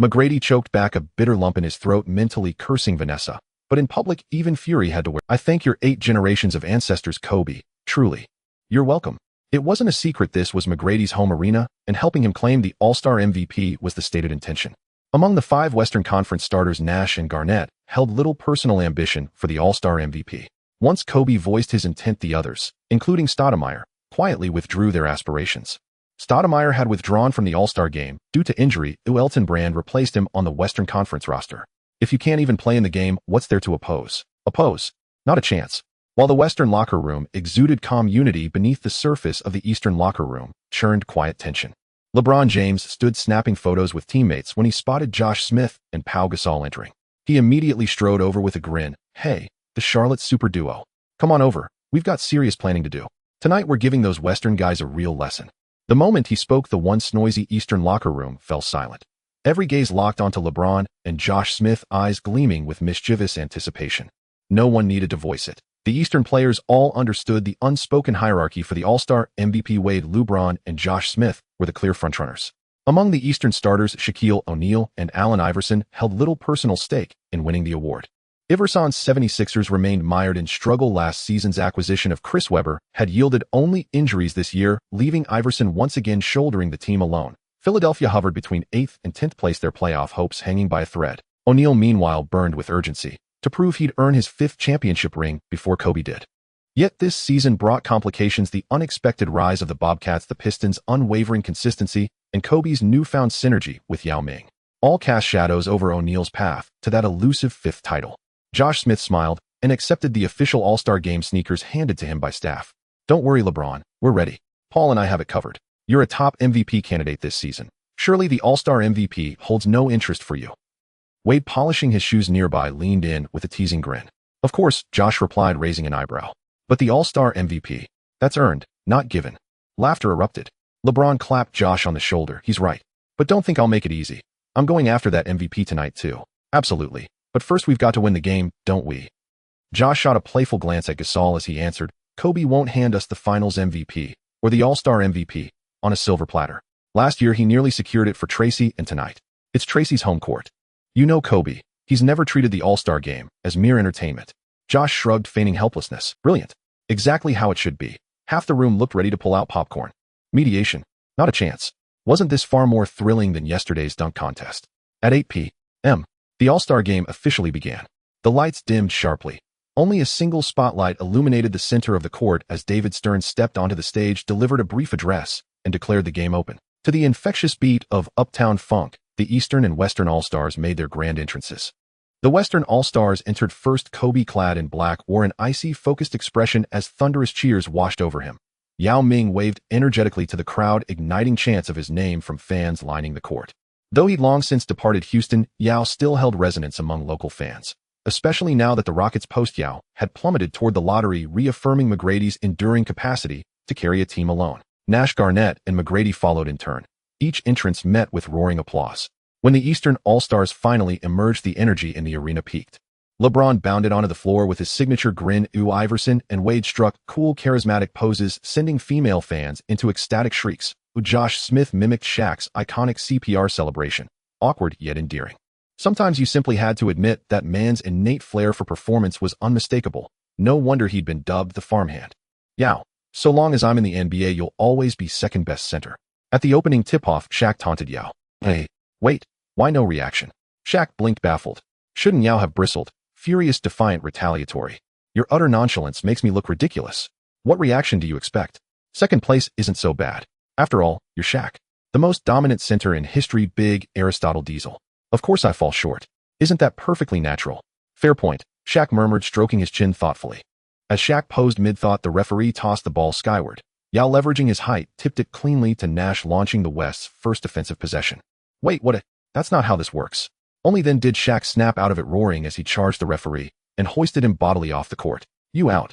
McGrady choked back a bitter lump in his throat, mentally cursing Vanessa. But in public, even fury had to wear. I thank your 8 generations of ancestors, Kobe. Truly. You're welcome. It wasn't a secret this was McGrady's home arena, and helping him claim the All-Star MVP was the stated intention. Among the 5 Western Conference starters, Nash and Garnett held little personal ambition for the All-Star MVP. Once Kobe voiced his intent, the others, including Stoudemire, quietly withdrew their aspirations. Stoudemire had withdrawn from the All-Star game due to injury. Elton Brand replaced him on the Western Conference roster. If you can't even play in the game, what's there to oppose? Oppose? Not a chance. While the Western locker room exuded calm unity, beneath the surface of the Eastern locker room churned quiet tension. LeBron James stood snapping photos with teammates when he spotted Josh Smith and Pau Gasol entering. He immediately strode over with a grin. Hey, the Charlotte super duo. Come on over. We've got serious planning to do. Tonight we're giving those Western guys a real lesson. The moment he spoke, the once noisy Eastern locker room fell silent. Every gaze locked onto LeBron and Josh Smith, eyes gleaming with mischievous anticipation. No one needed to voice it. The Eastern players all understood the unspoken hierarchy for the All-Star MVP. Wade, LeBron, and Josh Smith were the clear frontrunners. Among the Eastern starters, Shaquille O'Neal and Allen Iverson held little personal stake in winning the award. Iverson's 76ers remained mired in struggle. Last season's acquisition of Chris Webber had yielded only injuries this year, leaving Iverson once again shouldering the team alone. Philadelphia hovered between 8th and 10th place, their playoff hopes hanging by a thread. O'Neal, meanwhile, burned with urgency to prove he'd earn his 5th championship ring before Kobe did. Yet this season brought complications: the unexpected rise of the Bobcats, the Pistons' unwavering consistency, and Kobe's newfound synergy with Yao Ming. All cast shadows over O'Neal's path to that elusive 5th title. Josh Smith smiled and accepted the official All-Star Game sneakers handed to him by staff. Don't worry, LeBron, we're ready. Paul and I have it covered. You're a top MVP candidate this season. Surely the All-Star MVP holds no interest for you. Wade, polishing his shoes nearby, leaned in with a teasing grin. Of course, Josh replied, raising an eyebrow. But the All-Star MVP, that's earned, not given. Laughter erupted. LeBron clapped Josh on the shoulder. He's right. But don't think I'll make it easy. I'm going after that MVP tonight too. Absolutely. But first we've got to win the game, don't we? Josh shot a playful glance at Gasol as he answered, Kobe won't hand us the Finals MVP or the All-Star MVP on a silver platter. Last year he nearly secured it for Tracy, and tonight it's Tracy's home court. You know Kobe, he's never treated the All-Star Game as mere entertainment. Josh shrugged, feigning helplessness. Brilliant. Exactly how it should be. Half the room looked ready to pull out popcorn. Mediation? Not a chance. Wasn't this far more thrilling than yesterday's dunk contest? At 8 p.m., the All-Star Game officially began. The lights dimmed sharply. Only a single spotlight illuminated the center of the court as David Stern stepped onto the stage, delivered a brief address, and declared the game open. To the infectious beat of Uptown Funk, the Eastern and Western All-Stars made their grand entrances. The Western All-Stars entered first. Kobe, clad in black, wore an icy, focused expression as thunderous cheers washed over him. Yao Ming waved energetically to the crowd, igniting chants of his name from fans lining the court. Though he'd long since departed Houston, Yao still held resonance among local fans, especially now that the Rockets' post-Yao had plummeted toward the lottery, reaffirming McGrady's enduring capacity to carry a team alone. Nash, Garnett, and McGrady followed in turn. Each entrance met with roaring applause. When the Eastern All-Stars finally emerged, the energy in the arena peaked. LeBron bounded onto the floor with his signature grin. Iverson and Wade struck cool, charismatic poses, sending female fans into ecstatic shrieks. Josh Smith mimicked Shaq's iconic CPR celebration, awkward yet endearing. Sometimes you simply had to admit that man's innate flair for performance was unmistakable. No wonder he'd been dubbed the farmhand. Yao, so long as I'm in the NBA, you'll always be second best center. At the opening tip-off, Shaq taunted Yao. Hey, wait, why no reaction? Shaq blinked baffled. Shouldn't Yao have bristled? Furious, defiant, retaliatory. Your utter nonchalance makes me look ridiculous. What reaction do you expect? Second place isn't so bad. After all, you're Shaq. The most dominant center in history, big Aristotle Diesel. Of course I fall short. Isn't that perfectly natural? Fair point, Shaq murmured, stroking his chin thoughtfully. As Shaq posed mid-thought, the referee tossed the ball skyward. Yao, leveraging his height, tipped it cleanly to Nash, launching the West's first defensive possession. Wait, that's not how this works. Only then did Shaq snap out of it, roaring as he charged the referee and hoisted him bodily off the court. You out.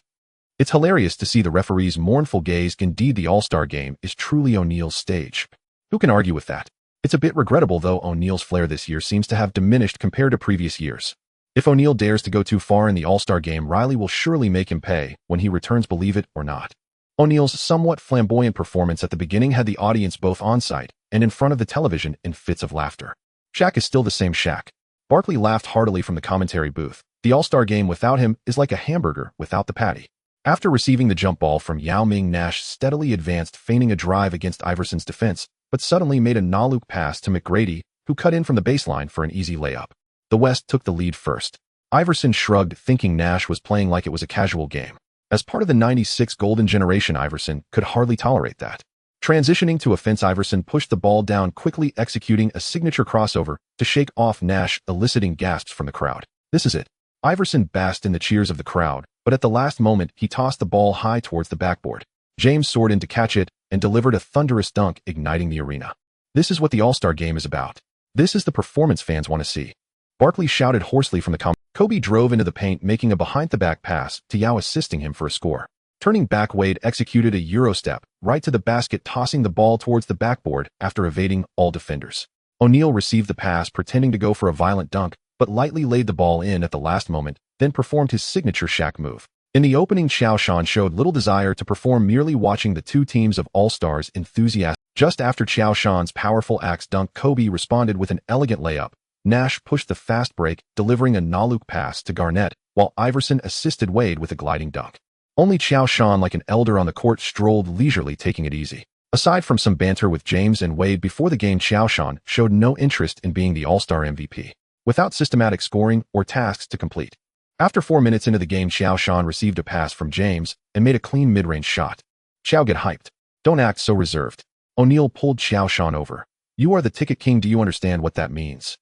It's hilarious to see the referee's mournful gaze. Indeed, the All-Star game is truly O'Neal's stage. Who can argue with that? It's a bit regrettable, though. O'Neal's flair this year seems to have diminished compared to previous years. If O'Neal dares to go too far in the All-Star game, Riley will surely make him pay when he returns, believe it or not. O'Neal's somewhat flamboyant performance at the beginning had the audience both on-site and in front of the television in fits of laughter. Shaq is still the same Shaq. Barkley laughed heartily from the commentary booth. The All-Star game without him is like a hamburger without the patty. After receiving the jump ball from Yao Ming, Nash steadily advanced, feigning a drive against Iverson's defense, but suddenly made a no-look pass to McGrady, who cut in from the baseline for an easy layup. The West took the lead first. Iverson shrugged, thinking Nash was playing like it was a casual game. As part of the '96 Golden Generation, Iverson could hardly tolerate that. Transitioning to offense, Iverson pushed the ball down quickly, executing a signature crossover to shake off Nash, eliciting gasps from the crowd. This is it. Iverson basked in the cheers of the crowd, but at the last moment, he tossed the ball high towards the backboard. James soared in to catch it and delivered a thunderous dunk, igniting the arena. This is what the All-Star game is about. This is the performance fans want to see. Barkley shouted hoarsely from the comments. Kobe drove into the paint, making a behind-the-back pass to Yao, assisting him for a score. Turning back, Wade executed a Euro step right to the basket, tossing the ball towards the backboard after evading all defenders. O'Neal received the pass, pretending to go for a violent dunk, but lightly laid the ball in at the last moment, then performed his signature Shaq move. In the opening, Qiao Shan showed little desire to perform, merely watching the two teams of All-Stars enthusiastic. Just after Qiao Shan's powerful axe dunk, Kobe responded with an elegant layup. Nash pushed the fast break, delivering a no-look pass to Garnett, while Iverson assisted Wade with a gliding dunk. Only Qiao Shan, like an elder on the court, strolled leisurely, taking it easy. Aside from some banter with James and Wade before the game, Qiao Shan showed no interest in being the All-Star MVP, without systematic scoring or tasks to complete. After 4 minutes into the game, Qiao Shan received a pass from James and made a clean mid-range shot. Qiao, get hyped. Don't act so reserved. O'Neal pulled Qiao Shan over. You are the ticket king. Do you understand what that means?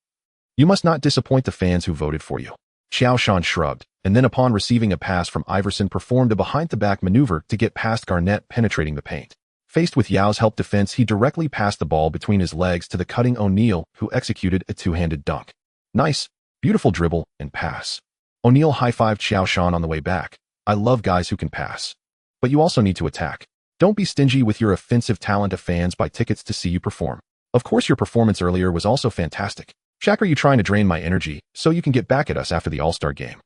You must not disappoint the fans who voted for you. Qiao Shan shrugged, and then upon receiving a pass from Iverson, performed a behind-the-back maneuver to get past Garnett, penetrating the paint. Faced with Yao's help defense, he directly passed the ball between his legs to the cutting O'Neal, who executed a two-handed dunk. Nice, beautiful dribble and pass. O'Neal high-fived Qiao Shan on the way back. I love guys who can pass. But you also need to attack. Don't be stingy with your offensive talent. Of fans buy tickets to see you perform. Of course, your performance earlier was also fantastic. Shaq, are you trying to drain my energy so you can get back at us after the All-Star game?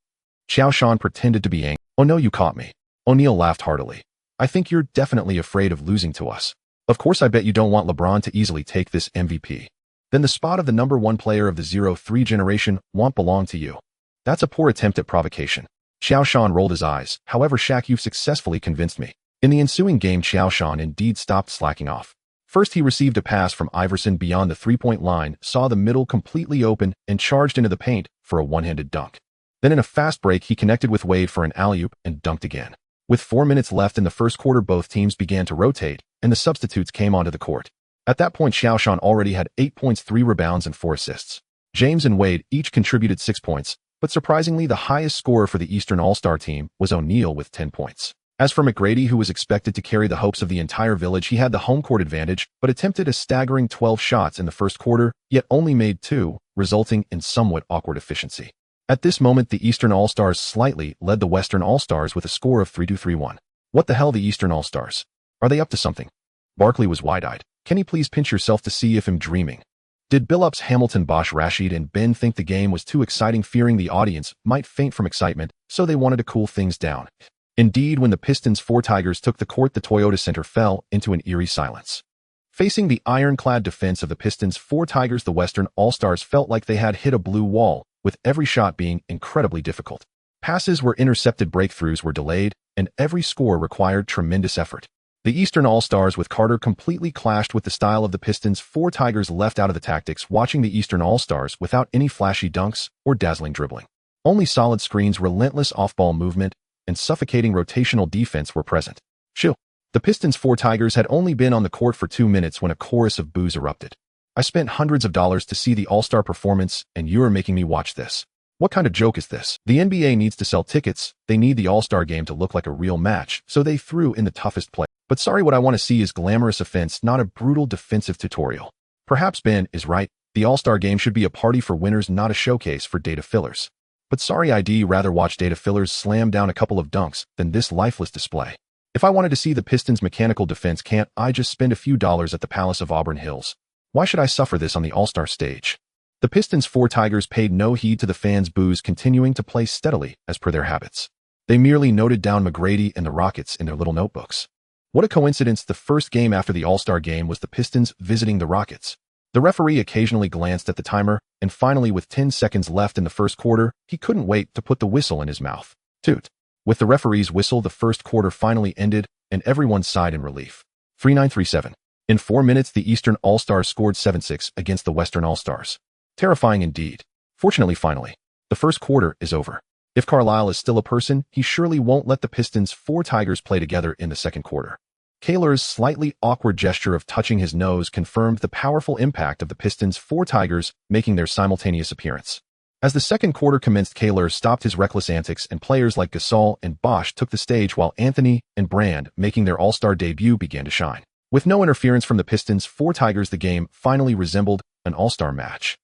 Qiao Shan pretended to be angry. Oh no, you caught me. O'Neal laughed heartily. I think you're definitely afraid of losing to us. Of course, I bet you don't want LeBron to easily take this MVP. Then the spot of the #1 player of the 0-3 generation won't belong to you. That's a poor attempt at provocation. Qiao Shan rolled his eyes. However, Shaq, you've successfully convinced me. In the ensuing game, Qiao Shan indeed stopped slacking off. First, he received a pass from Iverson beyond the three-point line, saw the middle completely open, and charged into the paint for a one-handed dunk. Then in a fast break, he connected with Wade for an alley-oop and dunked again. With 4 minutes left in the first quarter, both teams began to rotate, and the substitutes came onto the court. At that point, Qiao Shan already had 8 points, 3 rebounds, and 4 assists. James and Wade each contributed 6 points, but surprisingly, the highest scorer for the Eastern All-Star team was O'Neal with 10 points. As for McGrady, who was expected to carry the hopes of the entire village, he had the home court advantage, but attempted a staggering 12 shots in the first quarter, yet only made 2, resulting in somewhat awkward efficiency. At this moment, the Eastern All-Stars slightly led the Western All-Stars with a score of 3-3-1. What the hell, the Eastern All-Stars? Are they up to something? Barkley was wide-eyed. Can you please pinch yourself to see if I'm dreaming? Did Billups, Hamilton, Bosch, Rashid, and Ben think the game was too exciting, fearing the audience might faint from excitement, so they wanted to cool things down? Indeed, when the Pistons' 4 Tigers took the court, the Toyota Center fell into an eerie silence. Facing the ironclad defense of the Pistons' 4 Tigers, the Western All-Stars felt like they had hit a blue wall, with every shot being incredibly difficult. Passes were intercepted, breakthroughs were delayed, and every score required tremendous effort. The Eastern All-Stars with Carter completely clashed with the style of the Pistons. Four Tigers left out of the tactics, watching the Eastern All-Stars without any flashy dunks or dazzling dribbling. Only solid screens, relentless off-ball movement, and suffocating rotational defense were present. Shoo! The Pistons' Four Tigers had only been on the court for 2 minutes when a chorus of boos erupted. I spent hundreds of dollars to see the All-Star performance, and you're making me watch this. What kind of joke is this? The NBA needs to sell tickets. They need the All-Star game to look like a real match, so they threw in the toughest play. But sorry, what I want to see is glamorous offense, not a brutal defensive tutorial. Perhaps Ben is right. The All-Star game should be a party for winners, not a showcase for data fillers. But sorry, I'd rather watch data fillers slam down a couple of dunks than this lifeless display. If I wanted to see the Pistons' mechanical defense, can't I just spend a few dollars at the Palace of Auburn Hills? Why should I suffer this on the All-Star stage? The Pistons' Four Tigers paid no heed to the fans' boos, continuing to play steadily as per their habits. They merely noted down McGrady and the Rockets in their little notebooks. What a coincidence, the first game after the All-Star game was the Pistons visiting the Rockets. The referee occasionally glanced at the timer, and finally, with 10 seconds left in the first quarter, he couldn't wait to put the whistle in his mouth. Toot. With the referee's whistle, the first quarter finally ended, and everyone sighed in relief. 3937. In 4 minutes, the Eastern All-Stars scored 7-6 against the Western All-Stars. Terrifying indeed. Fortunately, finally, the first quarter is over. If Carlisle is still a person, he surely won't let the Pistons' Four Tigers play together in the second quarter. Kaler's slightly awkward gesture of touching his nose confirmed the powerful impact of the Pistons' Four Tigers making their simultaneous appearance. As the second quarter commenced, Kaler stopped his reckless antics, and players like Gasol and Bosh took the stage while Anthony and Brand, making their All-Star debut, began to shine. With no interference from the Pistons' Four Tigers, the game finally resembled an All-Star match.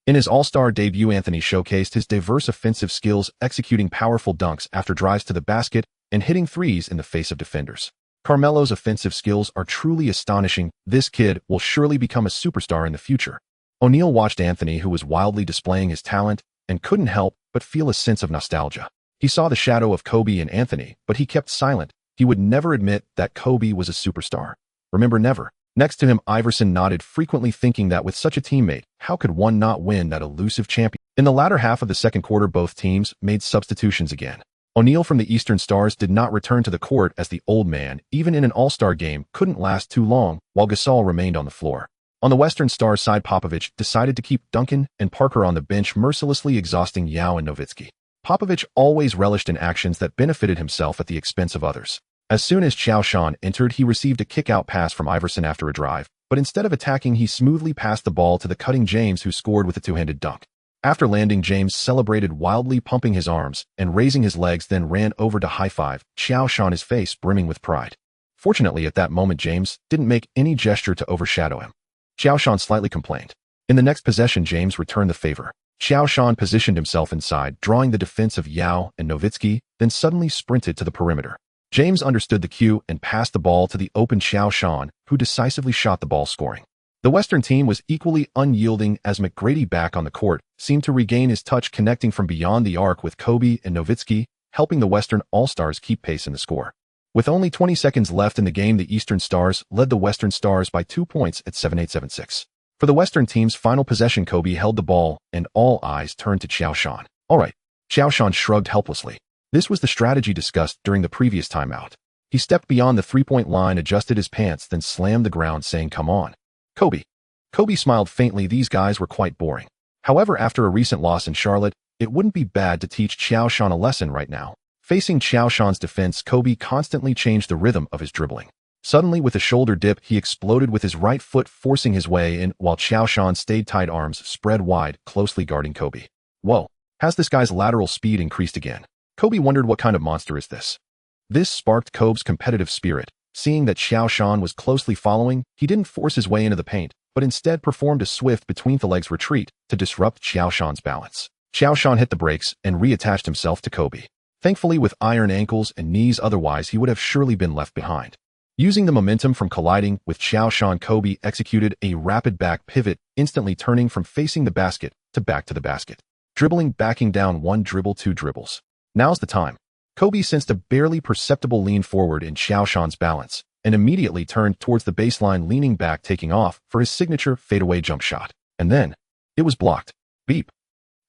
In his All-Star debut, Anthony showcased his diverse offensive skills, executing powerful dunks after drives to the basket and hitting threes in the face of defenders. Carmelo's offensive skills are truly astonishing. This kid will surely become a superstar in the future. O'Neal watched Anthony, who was wildly displaying his talent, and couldn't help but feel a sense of nostalgia. He saw the shadow of Kobe in Anthony, but he kept silent. He would never admit that Kobe was a superstar. Remember, never. Next to him, Iverson nodded, frequently thinking that with such a teammate, how could one not win that elusive champion? In the latter half of the second quarter, both teams made substitutions again. O'Neal from the Eastern Stars did not return to the court, as the old man, even in an All-Star game, couldn't last too long, while Gasol remained on the floor. On the Western Stars side, Popovich decided to keep Duncan and Parker on the bench, mercilessly exhausting Yao and Nowitzki. Popovich always relished in actions that benefited himself at the expense of others. As soon as Qiao Shan entered, he received a kick-out pass from Iverson after a drive, but instead of attacking, he smoothly passed the ball to the cutting James, who scored with a two-handed dunk. After landing, James celebrated wildly, pumping his arms and raising his legs, then ran over to high-five Qiao Shan, his face brimming with pride. Fortunately, at that moment, James didn't make any gesture to overshadow him. Qiao Shan slightly complained. In the next possession, James returned the favor. Qiao Shan positioned himself inside, drawing the defense of Yao and Nowitzki, then suddenly sprinted to the perimeter. James understood the cue and passed the ball to the open Qiao Shan, who decisively shot the ball, scoring. The Western team was equally unyielding, as McGrady, back on the court, seemed to regain his touch, connecting from beyond the arc with Kobe and Nowitzki, helping the Western All-Stars keep pace in the score. With only 20 seconds left in the game, the Eastern Stars led the Western Stars by 2 points at 7-8-7-6. For the Western team's final possession, Kobe held the ball, and all eyes turned to Qiao Shan. All right. Qiao Shan shrugged helplessly. This was the strategy discussed during the previous timeout. He stepped beyond the three-point line, adjusted his pants, then slammed the ground, saying, "Come on, Kobe." Kobe smiled faintly. These guys were quite boring. However, after a recent loss in Charlotte, it wouldn't be bad to teach Qiao Shan a lesson right now. Facing Qiao Shan's defense, Kobe constantly changed the rhythm of his dribbling. Suddenly, with a shoulder dip, he exploded with his right foot, forcing his way in, while Qiao Shan stayed tight, arms spread wide, closely guarding Kobe. Whoa, has this guy's lateral speed increased again? Kobe wondered, what kind of monster is this? This sparked Kobe's competitive spirit. Seeing that Qiao Shan was closely following, he didn't force his way into the paint, but instead performed a swift between-the-legs retreat to disrupt Qiao Shan's balance. Qiao Shan hit the brakes and reattached himself to Kobe. Thankfully, with iron ankles and knees, otherwise he would have surely been left behind. Using the momentum from colliding with Qiao Shan, Kobe executed a rapid back pivot, instantly turning from facing the basket to back to the basket. Dribbling, backing down, one dribble, two dribbles. Now's the time. Kobe sensed a barely perceptible lean forward in Qiao Shan's balance, and immediately turned towards the baseline, leaning back, taking off for his signature fadeaway jump shot. And then, it was blocked. Beep.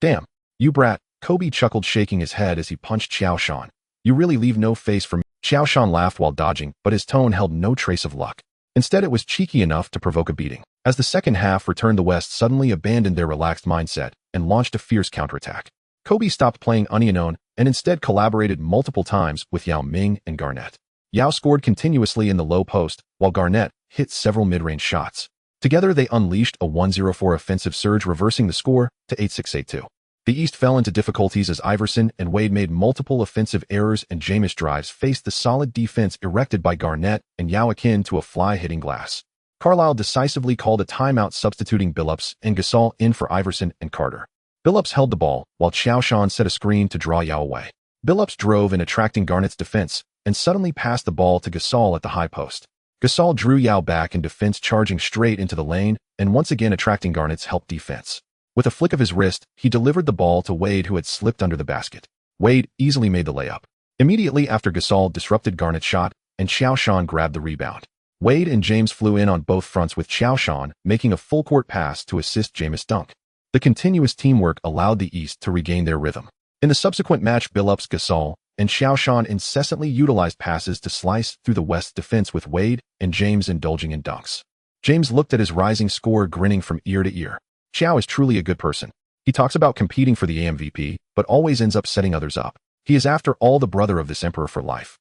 Damn, you brat, Kobe chuckled, shaking his head as he punched Qiao Shan. You really leave no face for me. Qiao Shan laughed while dodging, but his tone held no trace of luck. Instead, it was cheeky enough to provoke a beating. As the second half returned, the West suddenly abandoned their relaxed mindset and launched a fierce counterattack. Kobe stopped playing unknown and instead collaborated multiple times with Yao Ming and Garnett. Yao scored continuously in the low post, while Garnett hit several mid-range shots. Together, they unleashed a 1-0-4 offensive surge, reversing the score to 8-6-8-2. The East fell into difficulties as Iverson and Wade made multiple offensive errors and Jameis drives faced the solid defense erected by Garnett and Yao, akin to a fly hitting glass. Carlisle decisively called a timeout, substituting Billups and Gasol in for Iverson and Carter. Billups held the ball, while Qiao Shan set a screen to draw Yao away. Billups drove in, attracting Garnett's defense, and suddenly passed the ball to Gasol at the high post. Gasol drew Yao back in defense, charging straight into the lane, and once again attracting Garnett's help defense. With a flick of his wrist, he delivered the ball to Wade, who had slipped under the basket. Wade easily made the layup. Immediately after, Gasol disrupted Garnett's shot, and Qiao Shan grabbed the rebound. Wade and James flew in on both fronts, with Qiao Shan making a full-court pass to assist Jameis' dunk. The continuous teamwork allowed the East to regain their rhythm. In the subsequent match, Billups, Gasol, and Qiao Shan incessantly utilized passes to slice through the West's defense, with Wade and James indulging in dunks. James looked at his rising score, grinning from ear to ear. Qiao is truly a good person. He talks about competing for the MVP, but always ends up setting others up. He is, after all, the brother of this emperor for life.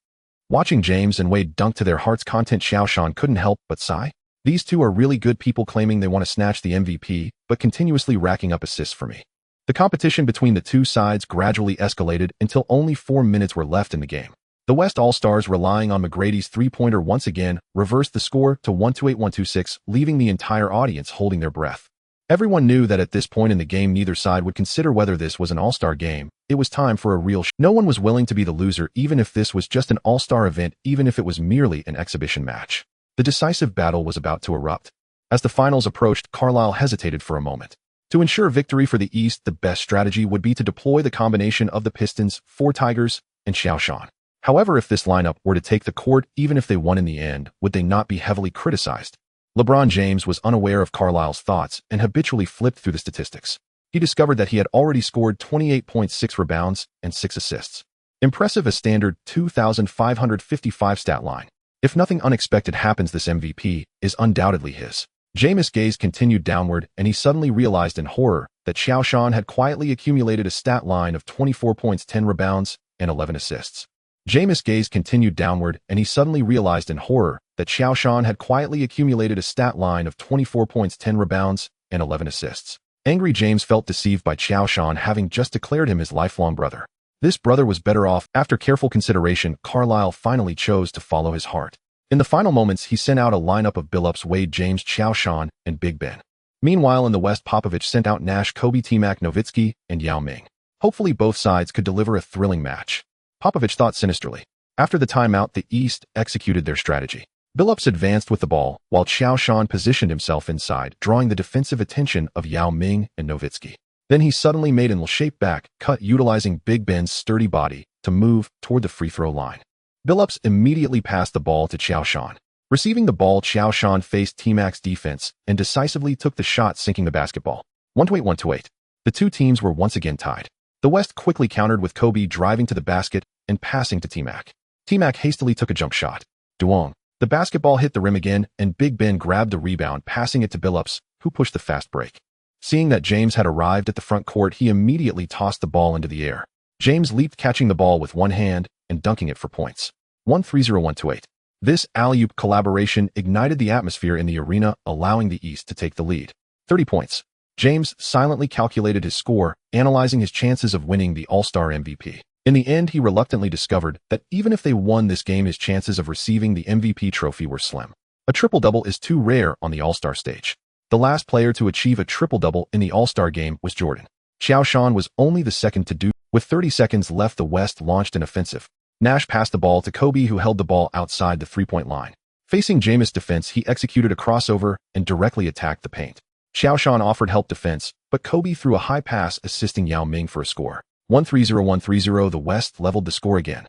Watching James and Wade dunk to their heart's content, Qiao Shan couldn't help but sigh. These two are really good people, claiming they want to snatch the MVP, but continuously racking up assists for me. The competition between the two sides gradually escalated until only 4 minutes were left in the game. The West All-Stars, relying on McGrady's three-pointer once again, reversed the score to 128-126, leaving the entire audience holding their breath. Everyone knew that at this point in the game, neither side would consider whether this was an all-star game. It was time for a real No one was willing to be the loser, even if this was just an all-star event, even if it was merely an exhibition match. The decisive battle was about to erupt. As the finals approached, Carlisle hesitated for a moment. To ensure victory for the East, the best strategy would be to deploy the combination of the Pistons, 4 Tigers, and Qiao Shan. However, if this lineup were to take the court, even if they won in the end, would they not be heavily criticized? LeBron James was unaware of Carlisle's thoughts and habitually flipped through the statistics. He discovered that he had already scored 28.6 rebounds and 6 assists. Impressive, a standard 2,555 stat line. If nothing unexpected happens, this MVP is undoubtedly his. Jameis' gaze continued downward, and he suddenly realized in horror that Qiao Shan had quietly accumulated a stat line of 24 points, 10 rebounds, and 11 assists. Jameis' gaze continued downward, and he suddenly realized in horror that Qiao Shan had quietly accumulated a stat line of 24 points, 10 rebounds, and 11 assists. Angry James felt deceived by Qiao Shan, having just declared him his lifelong brother. This brother was better off. After careful consideration, Carlisle finally chose to follow his heart. In the final moments, he sent out a lineup of Billups, Wade, James, Qiao Shan, and Big Ben. Meanwhile, in the West, Popovich sent out Nash, Kobe, T-Mac, Nowitzki, and Yao Ming. Hopefully both sides could deliver a thrilling match. Popovich thought sinisterly. After the timeout, the East executed their strategy. Billups advanced with the ball, while Qiao Shan positioned himself inside, drawing the defensive attention of Yao Ming and Nowitzki. Then he suddenly made an L-shaped back cut, utilizing Big Ben's sturdy body to move toward the free throw line. Billups immediately passed the ball to Qiao Shan. Receiving the ball, Qiao Shan faced T-Mac's defense and decisively took the shot, sinking the basketball. 128-128. The two teams were once again tied. The West quickly countered, with Kobe driving to the basket and passing to T-Mac. T-Mac hastily took a jump shot. Duong. The basketball hit the rim again, and Big Ben grabbed the rebound, passing it to Billups, who pushed the fast break. Seeing that James had arrived at the front court, he immediately tossed the ball into the air. James leaped, catching the ball with one hand and dunking it for points. 130-128. This alley-oop collaboration ignited the atmosphere in the arena, allowing the East to take the lead. 30 points. James silently calculated his score, analyzing his chances of winning the All-Star MVP. In the end, he reluctantly discovered that even if they won this game, his chances of receiving the MVP trophy were slim. A triple-double is too rare on the All-Star stage. The last player to achieve a triple-double in the All-Star game was Jordan. Qiao Shan was only the second to do. With 30 seconds left, the West launched an offensive. Nash passed the ball to Kobe, who held the ball outside the three-point line. Facing Jameis' defense, he executed a crossover and directly attacked the paint. Qiao Shan offered help defense, but Kobe threw a high pass, assisting Yao Ming for a score. 130-130. The West leveled the score again.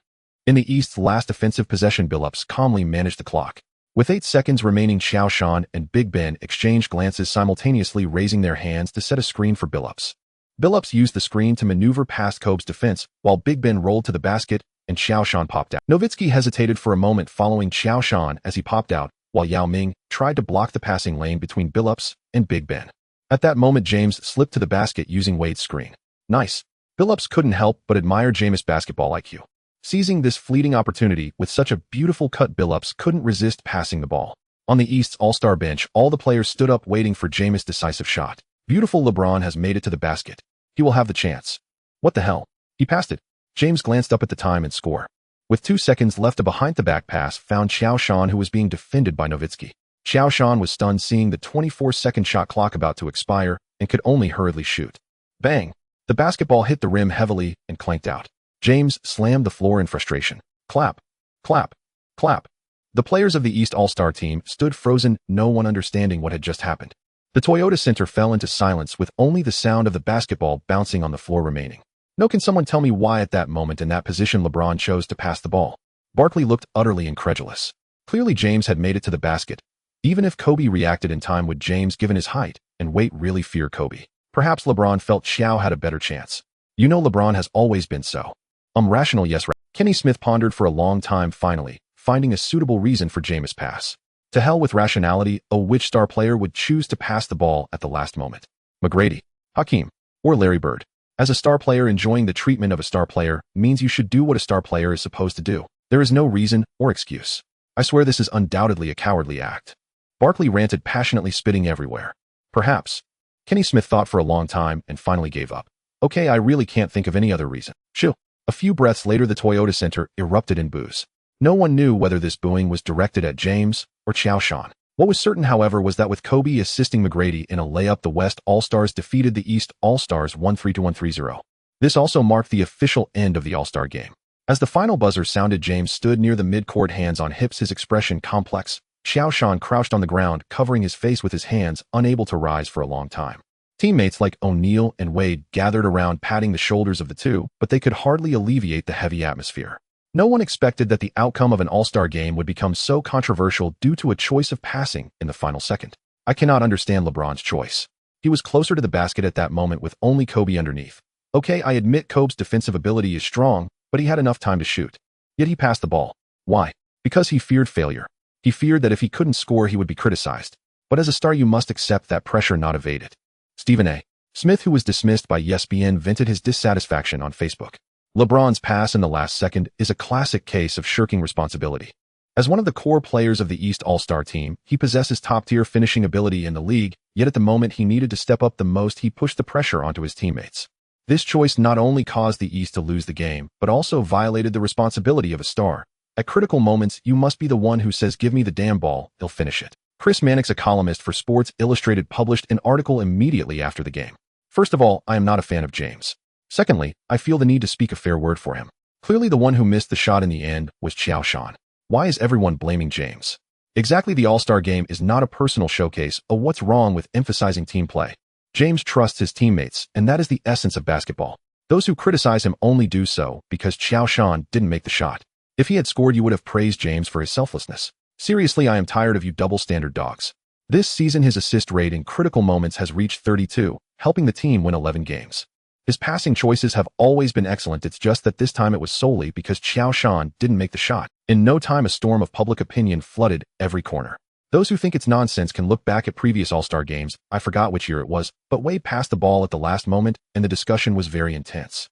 In the East's last offensive possession, Billups calmly managed the clock. With 8 seconds remaining, Qiao Shan and Big Ben exchanged glances, simultaneously raising their hands to set a screen for Billups. Billups used the screen to maneuver past Kobe's defense, while Big Ben rolled to the basket and Qiao Shan popped out. Nowitzki hesitated for a moment following Qiao Shan as he popped out, while Yao Ming tried to block the passing lane between Billups and Big Ben. At that moment, James slipped to the basket using Wade's screen. Nice. Billups couldn't help but admire James' basketball IQ. Seizing this fleeting opportunity with such a beautiful cut, Billups couldn't resist passing the ball. On the East's All-Star bench, all the players stood up waiting for James' decisive shot. Beautiful LeBron has made it to the basket. He will have the chance. What the hell? He passed it. James glanced up at the time and score. With 2 seconds left, a behind-the-back pass found Qiao Shan, who was being defended by Nowitzki. Qiao Shan was stunned seeing the 24-second shot clock about to expire and could only hurriedly shoot. Bang! The basketball hit the rim heavily and clanked out. James slammed the floor in frustration. Clap! Clap! Clap! The players of the East All-Star team stood frozen, no one understanding what had just happened. The Toyota Center fell into silence with only the sound of the basketball bouncing on the floor remaining. No, can someone tell me why at that moment in that position LeBron chose to pass the ball? Barkley looked utterly incredulous. Clearly James had made it to the basket. Even if Kobe reacted in time, would James, given his height and weight, really fear Kobe? Perhaps LeBron felt Qiao had a better chance. You know, LeBron has always been so. Rational, yes. Kenny Smith pondered for a long time, finally finding a suitable reason for James' pass. To hell with rationality, which star player would choose to pass the ball at the last moment? McGrady, Hakeem, or Larry Bird? As a star player, enjoying the treatment of a star player means you should do what a star player is supposed to do. There is no reason or excuse. I swear this is undoubtedly a cowardly act. Barkley ranted passionately, spitting everywhere. Perhaps. Kenny Smith thought for a long time and finally gave up. Okay, I really can't think of any other reason. Shoo. A few breaths later, the Toyota Center erupted in boos. No one knew whether this booing was directed at James or Qiao Shan. What was certain, however, was that with Kobe assisting McGrady in a layup, the West All-Stars defeated the East All-Stars 1-3-1-3-0. This also marked the official end of the All-Star game. As the final buzzer sounded, James stood near the mid-court, hands on hips, his expression complex. Qiao Shan crouched on the ground, covering his face with his hands, unable to rise for a long time. Teammates like O'Neal and Wade gathered around, patting the shoulders of the two, but they could hardly alleviate the heavy atmosphere. No one expected that the outcome of an All-Star game would become so controversial due to a choice of passing in the final second. I cannot understand LeBron's choice. He was closer to the basket at that moment with only Kobe underneath. Okay, I admit Kobe's defensive ability is strong, but he had enough time to shoot. Yet he passed the ball. Why? Because he feared failure. He feared that if he couldn't score, he would be criticized. But as a star, you must accept that pressure, not evade it. Stephen A. Smith, who was dismissed by ESPN, vented his dissatisfaction on Facebook. LeBron's pass in the last second is a classic case of shirking responsibility. As one of the core players of the East All-Star team, he possesses top-tier finishing ability in the league, yet at the moment he needed to step up the most, he pushed the pressure onto his teammates. This choice not only caused the East to lose the game, but also violated the responsibility of a star. At critical moments, you must be the one who says, "Give me the damn ball, he'll finish it." Chris Mannix, a columnist for Sports Illustrated, published an article immediately after the game. First of all, I am not a fan of James. Secondly, I feel the need to speak a fair word for him. Clearly the one who missed the shot in the end was Qiao Shan. Why is everyone blaming James? Exactly, the All-Star game is not a personal showcase. What's wrong with emphasizing team play? James trusts his teammates, and that is the essence of basketball. Those who criticize him only do so because Qiao Shan didn't make the shot. If he had scored, you would have praised James for his selflessness. Seriously, I am tired of you double-standard dogs. This season his assist rate in critical moments has reached 32, helping the team win 11 games. His passing choices have always been excellent, it's just that this time it was solely because Qiao Shan didn't make the shot. In no time, a storm of public opinion flooded every corner. Those who think it's nonsense can look back at previous All-Star games. I forgot which year it was, but Wade passed the ball at the last moment, and the discussion was very intense.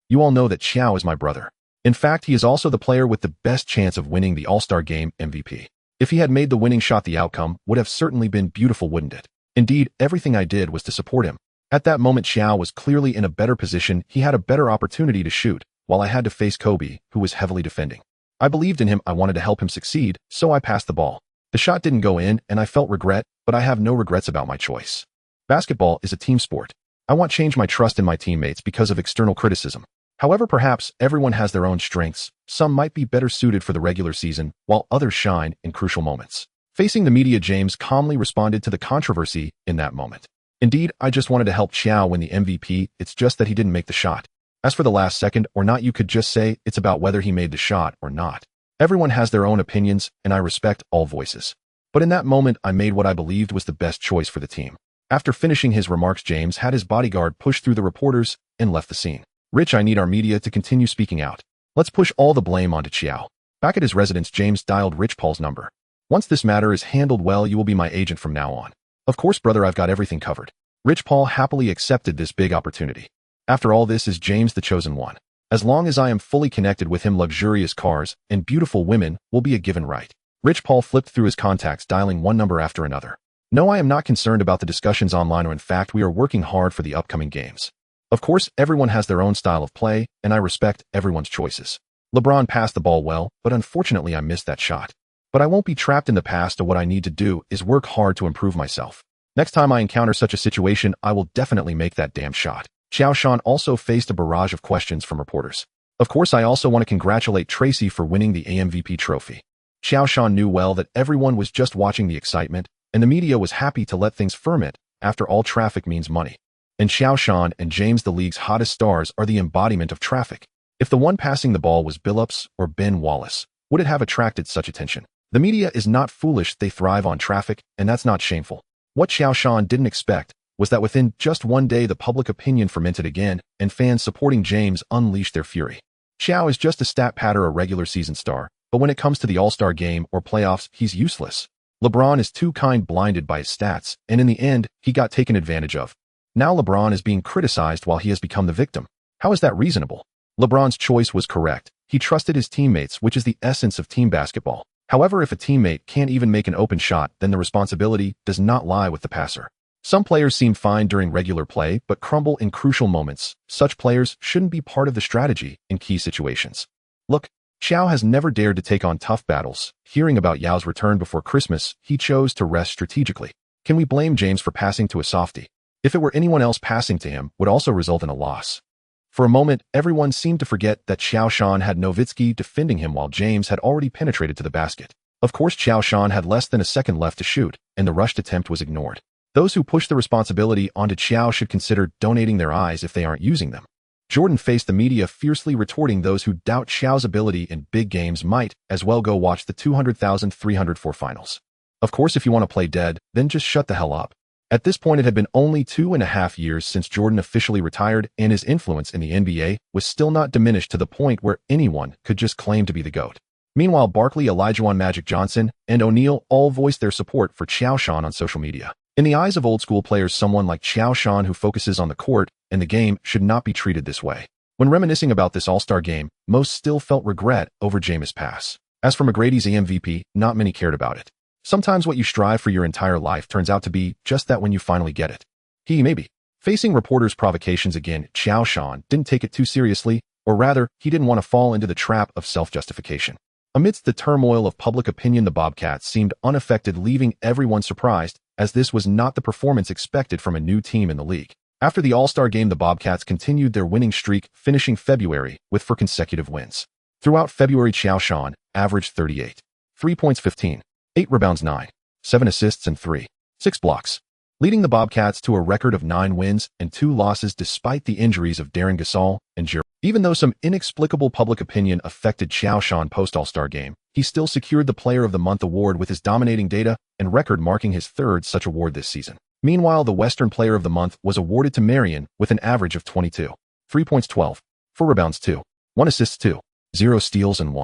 You all know that Qiao is my brother. In fact, he is also the player with the best chance of winning the All-Star game MVP. If he had made the winning shot, the outcome would have certainly been beautiful, wouldn't it? Indeed, everything I did was to support him. At that moment, Qiao was clearly in a better position. He had a better opportunity to shoot, while I had to face Kobe, who was heavily defending. I believed in him, I wanted to help him succeed, so I passed the ball. The shot didn't go in, and I felt regret, but I have no regrets about my choice. Basketball is a team sport. I won't change my trust in my teammates because of external criticism. However, perhaps everyone has their own strengths. Some might be better suited for the regular season, while others shine in crucial moments. Facing the media, James calmly responded to the controversy in that moment. Indeed, I just wanted to help Qiao win the MVP, it's just that he didn't make the shot. As for the last second or not, you could just say it's about whether he made the shot or not. Everyone has their own opinions, and I respect all voices. But in that moment, I made what I believed was the best choice for the team. After finishing his remarks, James had his bodyguard push through the reporters and left the scene. Rich, I need our media to continue speaking out. Let's push all the blame onto Qiao. Back at his residence, James dialed Rich Paul's number. Once this matter is handled well, you will be my agent from now on. Of course, brother, I've got everything covered. Rich Paul happily accepted this big opportunity. After all this, is James the chosen one? As long as I am fully connected with him, luxurious cars and beautiful women will be a given right. Rich Paul flipped through his contacts, dialing one number after another. No, I am not concerned about the discussions online, or in fact, we are working hard for the upcoming games. Of course, everyone has their own style of play, and I respect everyone's choices. LeBron passed the ball well, but unfortunately I missed that shot. But I won't be trapped in the past, and what I need to do is work hard to improve myself. Next time I encounter such a situation, I will definitely make that damn shot. Qiao Shan also faced a barrage of questions from reporters. Of course, I also want to congratulate Tracy for winning the MVP trophy. Qiao Shan knew well that everyone was just watching the excitement, and the media was happy to let things ferment. After all, traffic means money. And Qiao Shan and James, the league's hottest stars, are the embodiment of traffic. If the one passing the ball was Billups or Ben Wallace, would it have attracted such attention? The media is not foolish, they thrive on traffic, and that's not shameful. What Qiao Shan didn't expect was that within just one day the public opinion fermented again, and fans supporting James unleashed their fury. Qiao is just a stat patter, a regular season star, but when it comes to the All-Star game or playoffs, he's useless. LeBron is too blinded by his stats, and in the end, he got taken advantage of. Now LeBron is being criticized while he has become the victim. How is that reasonable? LeBron's choice was correct. He trusted his teammates, which is the essence of team basketball. However, if a teammate can't even make an open shot, then the responsibility does not lie with the passer. Some players seem fine during regular play, but crumble in crucial moments. Such players shouldn't be part of the strategy in key situations. Look, Qiao has never dared to take on tough battles. Hearing about Yao's return before Christmas, he chose to rest strategically. Can we blame James for passing to a softie? If it were anyone else, passing to him would also result in a loss. For a moment, everyone seemed to forget that Qiao Shan had Nowitzki defending him while James had already penetrated to the basket. Of course, Qiao Shan had less than a second left to shoot, and the rushed attempt was ignored. Those who push the responsibility onto Qiao should consider donating their eyes if they aren't using them. Jordan faced the media fiercely retorting those who doubt Qiao's ability in big games might as well go watch the 200,304 finals. Of course, if you want to play dead, then just shut the hell up. At this point, it had been only 2.5 years since Jordan officially retired, and his influence in the NBA was still not diminished to the point where anyone could just claim to be the GOAT. Meanwhile, Barkley, Olajuwon, Magic Johnson, and O'Neal all voiced their support for Qiao Shan on social media. In the eyes of old-school players, someone like Qiao Shan who focuses on the court and the game should not be treated this way. When reminiscing about this All-Star game, most still felt regret over James' pass. As for McGrady's MVP, not many cared about it. Sometimes what you strive for your entire life turns out to be just that when you finally get it. Maybe. Facing reporters' provocations again, Qiao Shan didn't take it too seriously, or rather, he didn't want to fall into the trap of self-justification. Amidst the turmoil of public opinion, the Bobcats seemed unaffected, leaving everyone surprised, as this was not the performance expected from a new team in the league. After the All-Star game, the Bobcats continued their winning streak, finishing February with 4 consecutive wins. Throughout February, Qiao Shan averaged 38. 3 points, 15. 8 rebounds, 9. 7 assists, and 6 blocks, leading the Bobcats to a record of 9 wins and 2 losses despite the injuries of Darren Gasol and Jerry. Even though some inexplicable public opinion affected Qiao Shan post-All-Star game, he still secured the Player of the Month award with his dominating data and record, marking his 3rd such award this season. Meanwhile, the Western Player of the Month was awarded to Marion with an average of 22. 3 points, 12. 4 rebounds, 2. 1 assist, 2. 0 steals, and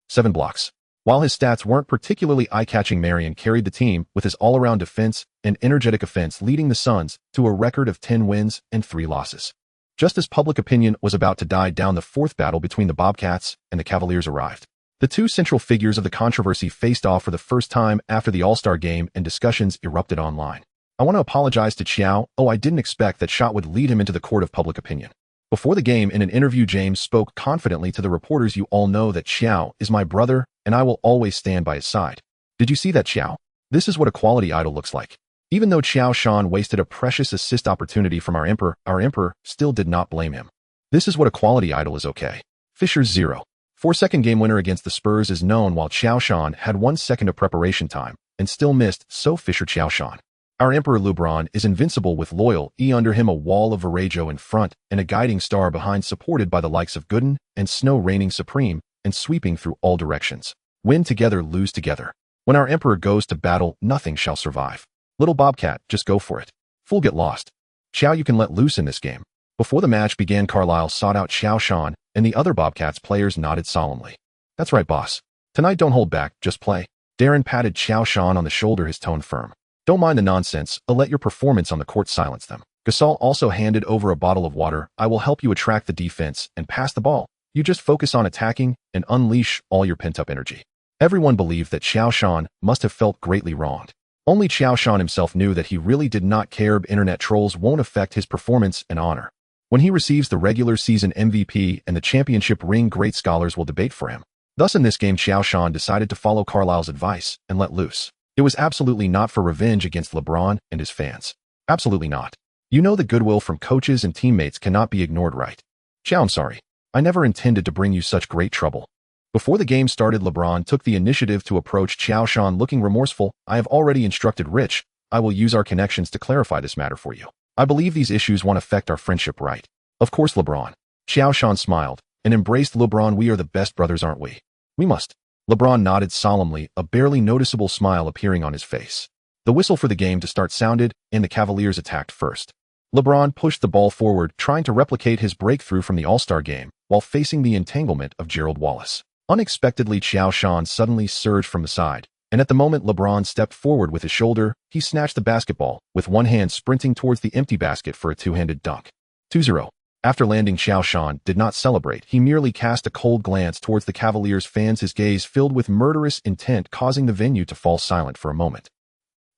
7 blocks. While his stats weren't particularly eye-catching, Marion carried the team with his all-around defense and energetic offense, leading the Suns to a record of 10 wins and 3 losses. Just as public opinion was about to die down, the 4th battle between the Bobcats and the Cavaliers arrived. The two central figures of the controversy faced off for the first time after the All-Star game, and discussions erupted online. I want to apologize to Qiao. I didn't expect that shot would lead him into the court of public opinion. Before the game, in an interview, James spoke confidently to the reporters, "You all know that Qiao is my brother, and I will always stand by his side. Did you see that, Qiao? This is what a quality idol looks like." Even though Qiao Shan wasted a precious assist opportunity from our emperor still did not blame him. This is what a quality idol is, okay? Fisher's 0. 4-second game winner against the Spurs is known, while Qiao Shan had 1 second of preparation time and still missed, so Fisher Qiao Shan. Our emperor LeBron is invincible with loyal under him, a wall of Varejao in front and a guiding star behind, supported by the likes of Gooden and Snow, reigning supreme and sweeping through all directions. Win together, lose together. When our emperor goes to battle, nothing shall survive. Little Bobcat, just go for it. Fool, get lost. Qiao, you can let loose in this game. Before the match began, Carlisle sought out Qiao Shan and the other Bobcats players nodded solemnly. That's right, boss. Tonight don't hold back, just play. Darren patted Qiao Shan on the shoulder, his tone firm. Don't mind the nonsense, I'll let your performance on the court silence them. Gasol also handed over a bottle of water. I will help you attract the defense and pass the ball. You just focus on attacking and unleash all your pent-up energy. Everyone believed that Qiao Shan must have felt greatly wronged. Only Qiao Shan himself knew that he really did not care. Internet trolls won't affect his performance and honor. When he receives the regular season MVP and the championship ring, great scholars will debate for him. Thus in this game, Qiao Shan decided to follow Carlisle's advice and let loose. It was absolutely not for revenge against LeBron and his fans. Absolutely not. You know the goodwill from coaches and teammates cannot be ignored, right? Qiao, I'm sorry. I never intended to bring you such great trouble. Before the game started, LeBron took the initiative to approach Qiao Shan looking remorseful. I have already instructed Rich. I will use our connections to clarify this matter for you. I believe these issues won't affect our friendship, right? Of course, LeBron. Qiao Shan smiled and embraced LeBron. We are the best brothers, aren't we? We must. LeBron nodded solemnly, a barely noticeable smile appearing on his face. The whistle for the game to start sounded, and the Cavaliers attacked first. LeBron pushed the ball forward, trying to replicate his breakthrough from the All-Star game, while facing the entanglement of Gerald Wallace. Unexpectedly, Qiao Shan suddenly surged from the side, and at the moment LeBron stepped forward with his shoulder, he snatched the basketball, with one hand sprinting towards the empty basket for a two-handed dunk. 2-0. After landing, Qiao Shan did not celebrate. He merely cast a cold glance towards the Cavaliers fans, his gaze filled with murderous intent, causing the venue to fall silent for a moment.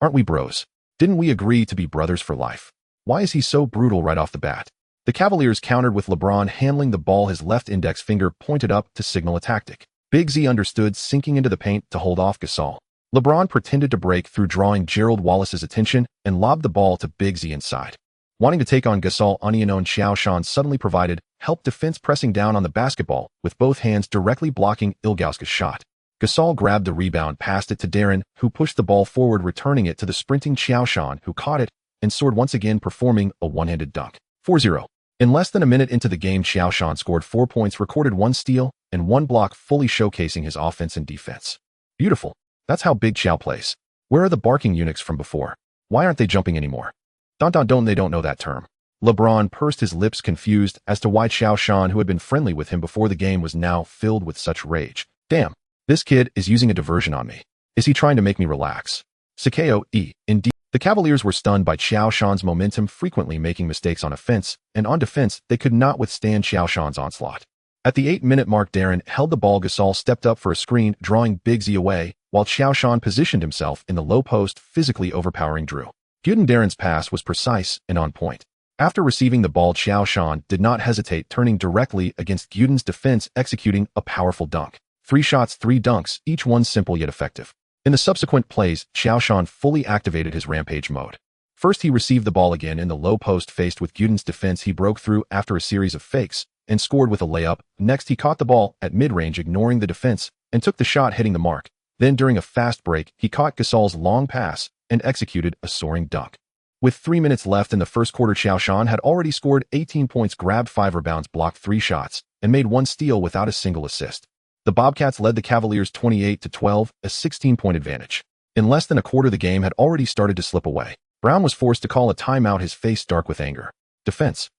Aren't we bros? Didn't we agree to be brothers for life? Why is he so brutal right off the bat? The Cavaliers countered with LeBron handling the ball, his left index finger pointed up to signal a tactic. Big Z understood, sinking into the paint to hold off Gasol. LeBron pretended to break through, drawing Gerald Wallace's attention, and lobbed the ball to Big Z inside. Wanting to take on Gasol, unknown Qiao Shan suddenly provided help defense, pressing down on the basketball with both hands directly blocking Ilgauskas' shot. Gasol grabbed the rebound, passed it to Darren, who pushed the ball forward, returning it to the sprinting Qiao Shan, who caught it and soared once again, performing a one-handed dunk. 4-0. In less than a minute into the game, Qiao Shan scored 4 points, recorded 1 steal, and 1 block, fully showcasing his offense and defense. Beautiful. That's how Big Qiao plays. Where are the barking eunuchs from before? Why aren't they jumping anymore? They don't know that term. LeBron pursed his lips, confused as to why Qiao Shan, who had been friendly with him before the game, was now filled with such rage. Damn, this kid is using a diversion on me. Is he trying to make me relax? Sakeo, indeed. The Cavaliers were stunned by Qiao Shan's momentum, frequently making mistakes on offense, and on defense, they could not withstand Qiao Shan's onslaught. At the 8-minute mark, Darren held the ball. Gasol stepped up for a screen, drawing Big Z away, while Qiao Shan positioned himself in the low post, physically overpowering Drew. Darren's pass was precise and on point. After receiving the ball, Qiao Shan did not hesitate, turning directly against Guden's defense, executing a powerful dunk. 3 shots, 3 dunks, each one simple yet effective. In the subsequent plays, Qiao Shan fully activated his rampage mode. First, he received the ball again in the low post. Faced with Guden's defense, he broke through after a series of fakes and scored with a layup. Next, he caught the ball at mid-range, ignoring the defense, and took the shot, hitting the mark. Then, during a fast break, he caught Gasol's long pass and executed a soaring dunk. With 3 minutes left in the first quarter, Qiao Shan had already scored 18 points, grabbed 5 rebounds, blocked 3 shots, and made 1 steal without a single assist. The Bobcats led the Cavaliers 28-12, a 16-point advantage. In less than a quarter, the game had already started to slip away. Brown was forced to call a timeout, his face dark with anger. Defense.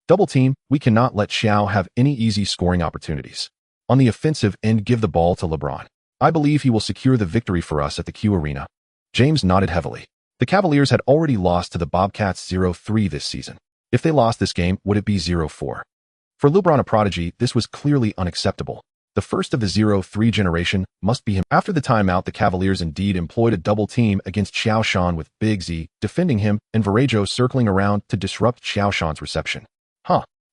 Double team. We cannot let Qiao have any easy scoring opportunities. On the offensive end, give the ball to LeBron. I believe he will secure the victory for us at the Q Arena. James nodded heavily. The Cavaliers had already lost to the Bobcats 0-3 this season. If they lost this game, would it be 0-4? For LeBron, a prodigy, this was clearly unacceptable. The first of the 0-3 generation must be him. After the timeout, the Cavaliers indeed employed a double team against Qiao Shan, with Big Z defending him and Varejao circling around to disrupt Qiao Shan's reception.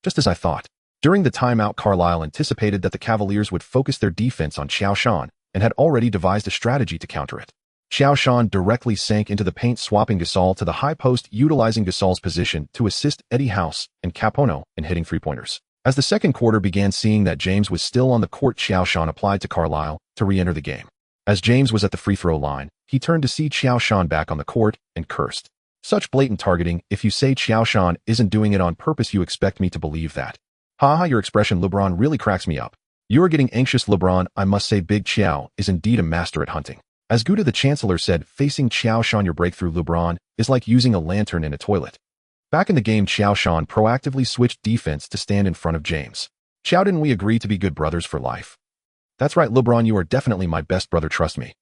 Just as I thought. During the timeout, Carlisle anticipated that the Cavaliers would focus their defense on Qiao Shan and had already devised a strategy to counter it. Qiao Shan directly sank into the paint, swapping Gasol to the high post, utilizing Gasol's position to assist Eddie House and Capono in hitting 3-pointers. As the second quarter began, seeing that James was still on the court, Qiao Shan applied to Carlisle to re-enter the game. As James was at the free throw line, he turned to see Qiao Shan back on the court and cursed. Such blatant targeting. If you say Qiao Shan isn't doing it on purpose, you expect me to believe that. Your expression, LeBron, really cracks me up. You are getting anxious, LeBron. I must say Big Qiao is indeed a master at hunting. As Guda the Chancellor said, facing Qiao Shan, your breakthrough, LeBron, is like using a lantern in a toilet. Back in the game, Qiao Shan proactively switched defense to stand in front of James. Qiao, didn't we agree to be good brothers for life? That's right, LeBron, you are definitely my best brother, trust me.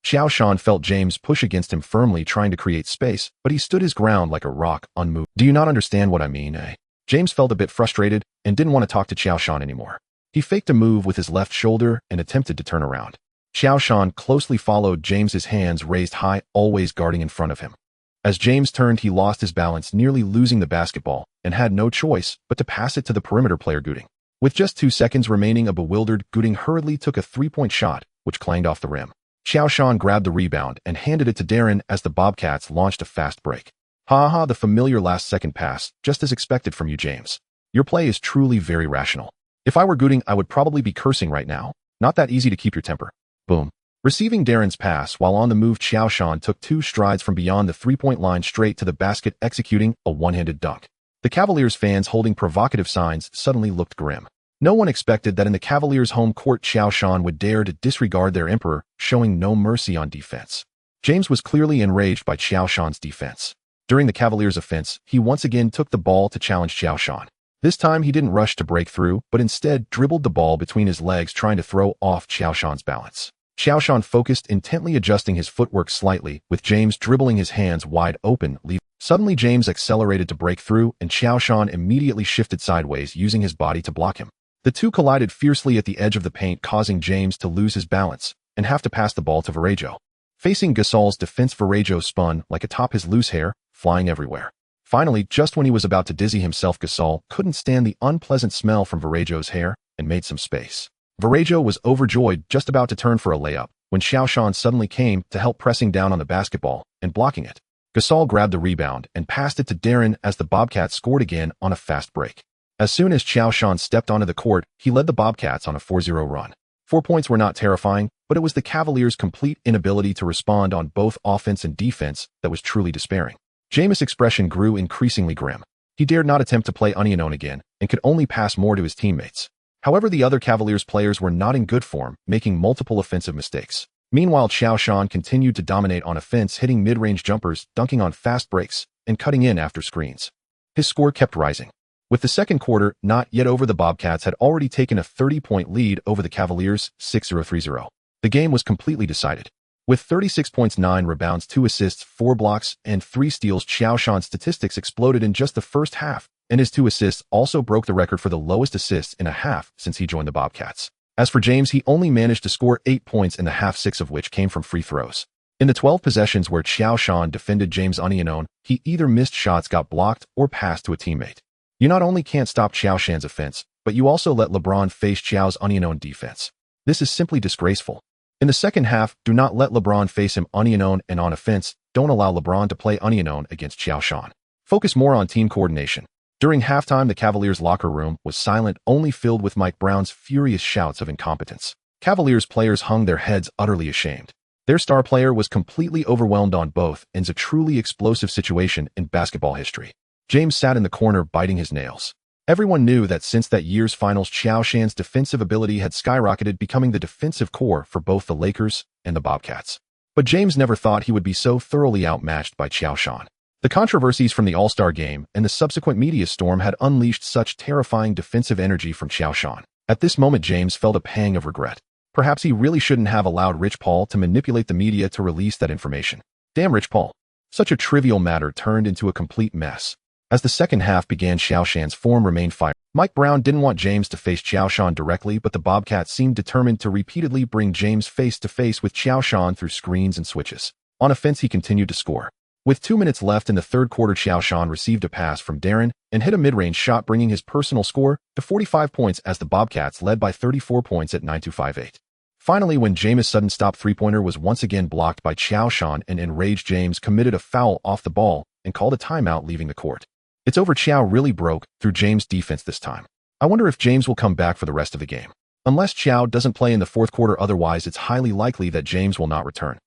Qiao Shan felt James push against him firmly, trying to create space, but he stood his ground like a rock, unmoved. Do you not understand what I mean, eh? James felt a bit frustrated and didn't want to talk to Qiao Shan anymore. He faked a move with his left shoulder and attempted to turn around. Qiao Shan closely followed James's hands raised high, always guarding in front of him. As James turned, he lost his balance, nearly losing the basketball, and had no choice but to pass it to the perimeter player Gooding. With just 2 seconds remaining, a bewildered Gooding hurriedly took a 3-point shot, which clanged off the rim. Qiao Shan grabbed the rebound and handed it to Darren as the Bobcats launched a fast break. Ha, the familiar last-second pass, just as expected from you, James. Your play is truly very rational. If I were Gooding, I would probably be cursing right now. Not that easy to keep your temper. Boom. Receiving Darren's pass while on the move, Qiao Shan took 2 strides from beyond the 3-point line straight to the basket, executing a one-handed dunk. The Cavaliers fans holding provocative signs suddenly looked grim. No one expected that in the Cavaliers' home court Qiao Shan would dare to disregard their emperor, showing no mercy on defense. James was clearly enraged by Qiao Shan's defense. During the Cavaliers' offense, he once again took the ball to challenge Qiao Shan. This time he didn't rush to break through, but instead dribbled the ball between his legs, trying to throw off Qiao Shan's balance. Qiao Shan focused, intently adjusting his footwork slightly, with James dribbling his hands wide open. Suddenly James accelerated to break through, and Qiao Shan immediately shifted sideways, using his body to block him. The two collided fiercely at the edge of the paint, causing James to lose his balance and have to pass the ball to Varejao. Facing Gasol's defense, Varejao spun like atop his loose hair, flying everywhere. Finally, just when he was about to dizzy himself, Gasol couldn't stand the unpleasant smell from Varejao's hair and made some space. Varejao was overjoyed, just about to turn for a layup, when Qiao Shan suddenly came to help, pressing down on the basketball and blocking it. Gasol grabbed the rebound and passed it to Darren as the Bobcats scored again on a fast break. As soon as Qiao Shan stepped onto the court, he led the Bobcats on a 4-0 run. 4 points were not terrifying, but it was the Cavaliers' complete inability to respond on both offense and defense that was truly despairing. Jameis' expression grew increasingly grim. He dared not attempt to play unknown again and could only pass more to his teammates. However, the other Cavaliers players were not in good form, making multiple offensive mistakes. Meanwhile, Qiao Shan continued to dominate on offense, hitting mid-range jumpers, dunking on fast breaks, and cutting in after screens. His score kept rising. With the second quarter not yet over, the Bobcats had already taken a 30-point lead over the Cavaliers, 6-0-3-0. The game was completely decided. With 36 points, 9 rebounds, 2 assists, 4 blocks, and 3 steals, Qiao Shan's statistics exploded in just the first half, and his 2 assists also broke the record for the lowest assists in a half since he joined the Bobcats. As for James, he only managed to score 8 points in the half, 6 of which came from free throws. In the 12 possessions where Qiao Shan defended James unknown, he either missed shots, got blocked, or passed to a teammate. You not only can't stop Qiao Shan's offense, but you also let LeBron face Qiao's unknown defense. This is simply disgraceful. In the second half, do not let LeBron face him unknown, and on offense, don't allow LeBron to play unknown against Qiao Shan. Focus more on team coordination. During halftime, the Cavaliers' locker room was silent, only filled with Mike Brown's furious shouts of incompetence. Cavaliers players hung their heads, utterly ashamed. Their star player was completely overwhelmed on both ends, a truly explosive situation in basketball history. James sat in the corner, biting his nails. Everyone knew that since that year's finals, Qiao Shan's defensive ability had skyrocketed, becoming the defensive core for both the Lakers and the Bobcats. But James never thought he would be so thoroughly outmatched by Qiao Shan. The controversies from the All-Star game and the subsequent media storm had unleashed such terrifying defensive energy from Qiao Shan. At this moment, James felt a pang of regret. Perhaps he really shouldn't have allowed Rich Paul to manipulate the media to release that information. Damn Rich Paul. Such a trivial matter turned into a complete mess. As the second half began, Qiao Shan's form remained fire. Mike Brown didn't want James to face Qiao Shan directly, but the Bobcats seemed determined to repeatedly bring James face-to-face with Qiao Shan through screens and switches. On offense, he continued to score. With 2 minutes left in the third quarter, Qiao Shan received a pass from Darren and hit a mid-range shot, bringing his personal score to 45 points as the Bobcats led by 34 points at 9-2-5-8. Finally, when James' sudden stop three-pointer was once again blocked by Qiao Shan, an enraged James committed a foul off the ball and called a timeout, leaving the court. It's over. Qiao really broke through James' defense this time. I wonder if James will come back for the rest of the game. Unless Qiao doesn't play in the fourth quarter, otherwise it's highly likely that James will not return.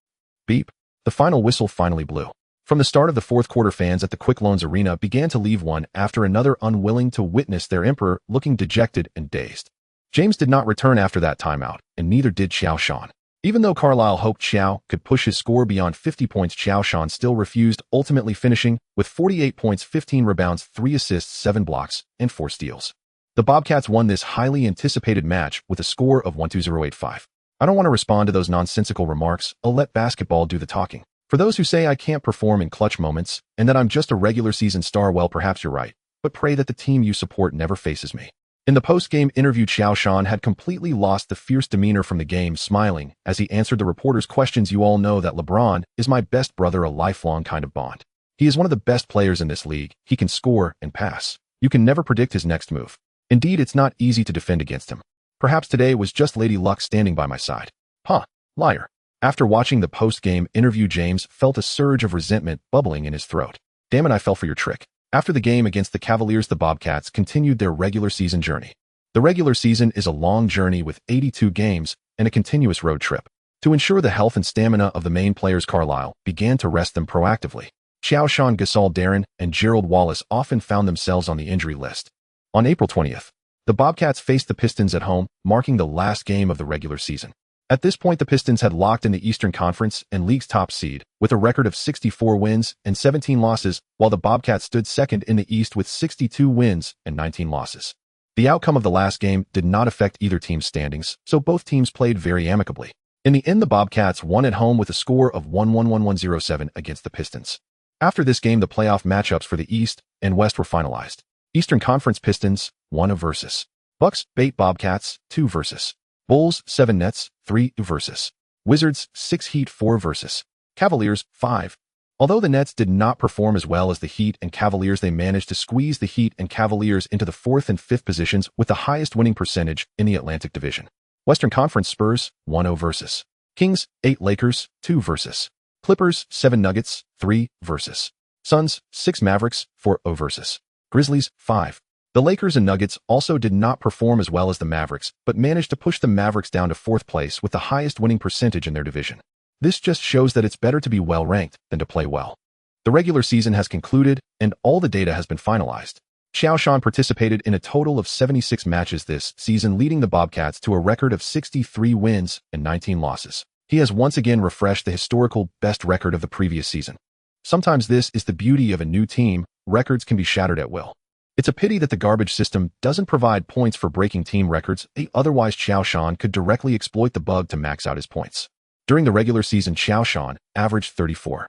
Beep. The final whistle finally blew. From the start of the fourth quarter, fans at the Quick Loans Arena began to leave one after another, unwilling to witness their emperor looking dejected and dazed. James did not return after that timeout, and neither did Qiao Shan. Even though Carlisle hoped Qiao could push his score beyond 50 points, Qiao Shan still refused, ultimately finishing with 48 points, 15 rebounds, 3 assists, 7 blocks, and 4 steals. The Bobcats won this highly anticipated match with a score of 1-2-0-8-5. I don't want to respond to those nonsensical remarks. I'll let basketball do the talking. For those who say I can't perform in clutch moments and that I'm just a regular season star, well, perhaps you're right, but pray that the team you support never faces me. In the post-game interview, Qiao Shan had completely lost the fierce demeanor from the game, smiling as he answered the reporters' questions. You all know that LeBron is my best brother, a lifelong kind of bond. He is one of the best players in this league. He can score and pass. You can never predict his next move. Indeed, it's not easy to defend against him. Perhaps today was just Lady Luck standing by my side. Huh, liar. After watching the post-game interview, James felt a surge of resentment bubbling in his throat. Damn it, I fell for your trick. After the game against the Cavaliers, the Bobcats continued their regular season journey. The regular season is a long journey with 82 games and a continuous road trip. To ensure the health and stamina of the main players, Carlisle began to rest them proactively. Qiao Shan, Gasol, Darren, and Gerald Wallace often found themselves on the injury list. On April 20th, the Bobcats faced the Pistons at home, marking the last game of the regular season. At this point, the Pistons had locked in the Eastern Conference and league's top seed with a record of 64 wins and 17 losses, while the Bobcats stood second in the East with 62 wins and 19 losses. The outcome of the last game did not affect either team's standings, so both teams played very amicably. In the end, the Bobcats won at home with a score of 1-1-1-1-0-7 against the Pistons. After this game, the playoff matchups for the East and West were finalized. Eastern Conference: Pistons 1 versus Bucks 8, Bobcats 2 versus Bulls 7, Nets 3 versus Wizards 6, Heat 4 versus Cavaliers 5. Although the Nets did not perform as well as the Heat and Cavaliers, they managed to squeeze the Heat and Cavaliers into the 4th and 5th positions with the highest winning percentage in the Atlantic Division. Western Conference: Spurs 1 versus Kings 8, Lakers 2 versus Clippers 7, Nuggets 3 versus Suns 6, Mavericks 4 versus Grizzlies 5. The Lakers and Nuggets also did not perform as well as the Mavericks, but managed to push the Mavericks down to 4th place with the highest winning percentage in their division. This just shows that it's better to be well-ranked than to play well. The regular season has concluded, and all the data has been finalized. Qiao Shan participated in a total of 76 matches this season, leading the Bobcats to a record of 63 wins and 19 losses. He has once again refreshed the historical best record of the previous season. Sometimes this is the beauty of a new team. Records can be shattered at will. It's a pity that the garbage system doesn't provide points for breaking team records. Otherwise, Qiao Shan could directly exploit the bug to max out his points. During the regular season, Qiao Shan averaged 34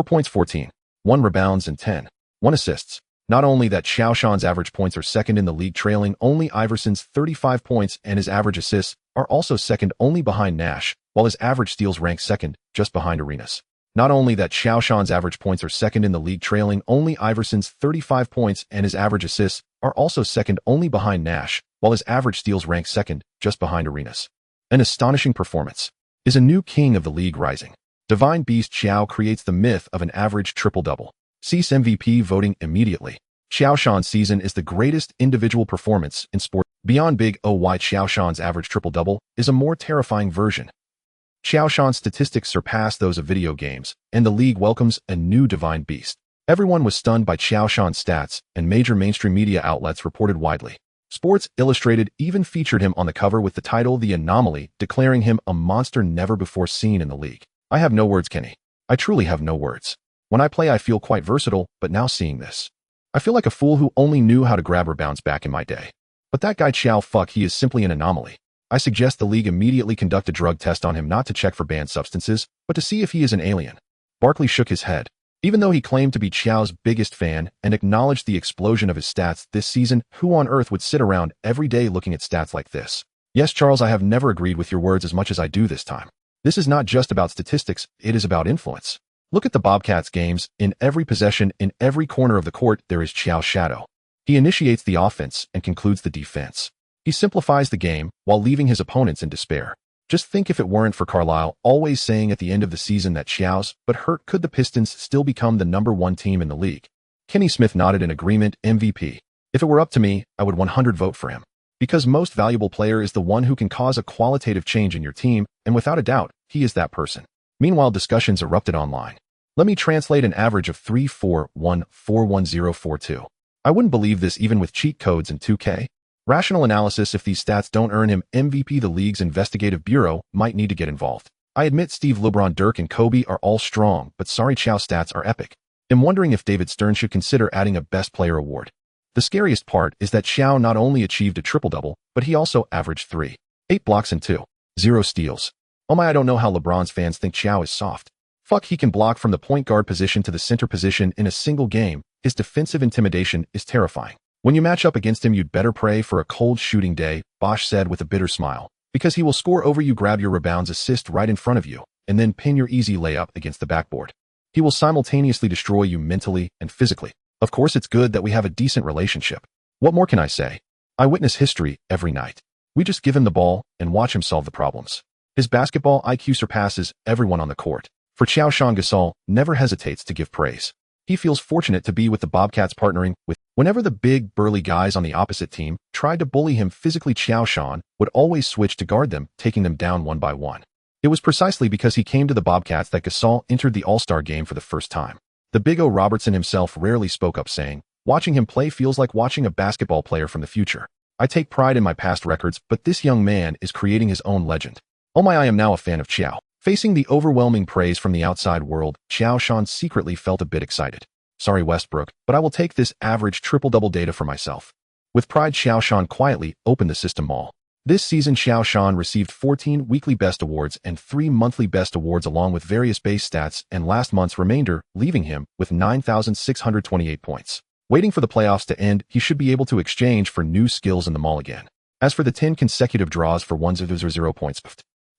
points, 14, 1 rebounds, and 1 assists. Not only that, Qiao Shan's average points are second in the league, trailing only Iverson's 35 points, and his average assists are also second only behind Nash, while his average steals rank second, just behind Arenas. Not only that, Qiao Shan's average points are second in the league, trailing only Iverson's 35 points, and his average assists are also second only behind Nash, while his average steals rank second, just behind Arenas. An astonishing performance. Is a new king of the league rising? Divine Beast Qiao creates the myth of an average triple-double. Cease MVP voting immediately. Qiao Shan's season is the greatest individual performance in sport. Beyond Big O, why Qiao Shan's average triple-double is a more terrifying version. Qiao Shan's statistics surpass those of video games, and the league welcomes a new divine beast. Everyone was stunned by Qiao Shan's stats, and major mainstream media outlets reported widely. Sports Illustrated even featured him on the cover with the title The Anomaly, declaring him a monster never before seen in the league. I have no words, Kenny. I truly have no words. When I play, I feel quite versatile, but now seeing this, I feel like a fool who only knew how to grab rebounds back in my day. But that guy Qiao, he is simply an anomaly. I suggest the league immediately conduct a drug test on him, not to check for banned substances, but to see if he is an alien. Barkley shook his head. Even though he claimed to be Qiao's biggest fan and acknowledged the explosion of his stats this season, who on earth would sit around every day looking at stats like this? Yes, Charles, I have never agreed with your words as much as I do this time. This is not just about statistics, it is about influence. Look at the Bobcats games. In every possession, in every corner of the court, there is Qiao's shadow. He initiates the offense and concludes the defense. He simplifies the game while leaving his opponents in despair. Just think if it weren't for Carlisle always saying at the end of the season that Qiao's but hurt, could the Pistons still become the #1 team in the league? Kenny Smith nodded in agreement. MVP. If it were up to me, I would 100 vote for him. Because most valuable player is the one who can cause a qualitative change in your team, and without a doubt, he is that person. Meanwhile, discussions erupted online. Let me translate an average of 3-4-1-4-1-0-4-2. I wouldn't believe this even with cheat codes in 2K. Rational analysis: if these stats don't earn him MVP, the league's investigative bureau might need to get involved. I admit Steve, LeBron, Dirk, and Kobe are all strong, but sorry, Qiao's stats are epic. I'm wondering if David Stern should consider adding a best player award. The scariest part is that Qiao not only achieved a triple-double, but he also averaged 8 blocks and 0 steals. Oh my, I don't know how LeBron's fans think Qiao is soft. Fuck, he can block from the point guard position to the center position in a single game. His defensive intimidation is terrifying. When you match up against him, you'd better pray for a cold shooting day, Bosch said with a bitter smile. Because he will score over you, grab your rebounds, assist right in front of you, and then pin your easy layup against the backboard. He will simultaneously destroy you mentally and physically. Of course, it's good that we have a decent relationship. What more can I say? I witness history every night. We just give him the ball and watch him solve the problems. His basketball IQ surpasses everyone on the court. For Qiao Shan, Gasol never hesitates to give praise. He feels fortunate to be with the Bobcats, partnering with. Whenever the big, burly guys on the opposite team tried to bully him physically, Qiao Shan would always switch to guard them, taking them down one by one. It was precisely because he came to the Bobcats that Gasol entered the All-Star game for the first time. The Big O Robertson himself rarely spoke up, saying, "Watching him play feels like watching a basketball player from the future. I take pride in my past records, but this young man is creating his own legend." Oh my, I am now a fan of Qiao. Facing the overwhelming praise from the outside world, Qiao Shan secretly felt a bit excited. Sorry, Westbrook, but I will take this average triple-double data for myself. With pride, Qiao Shan quietly opened the system mall. This season, Qiao Shan received 14 weekly best awards and 3 monthly best awards, along with various base stats and last month's remainder, leaving him with 9,628 points. Waiting for the playoffs to end, he should be able to exchange for new skills in the mall again. As for the 10 consecutive draws for 1-0 points,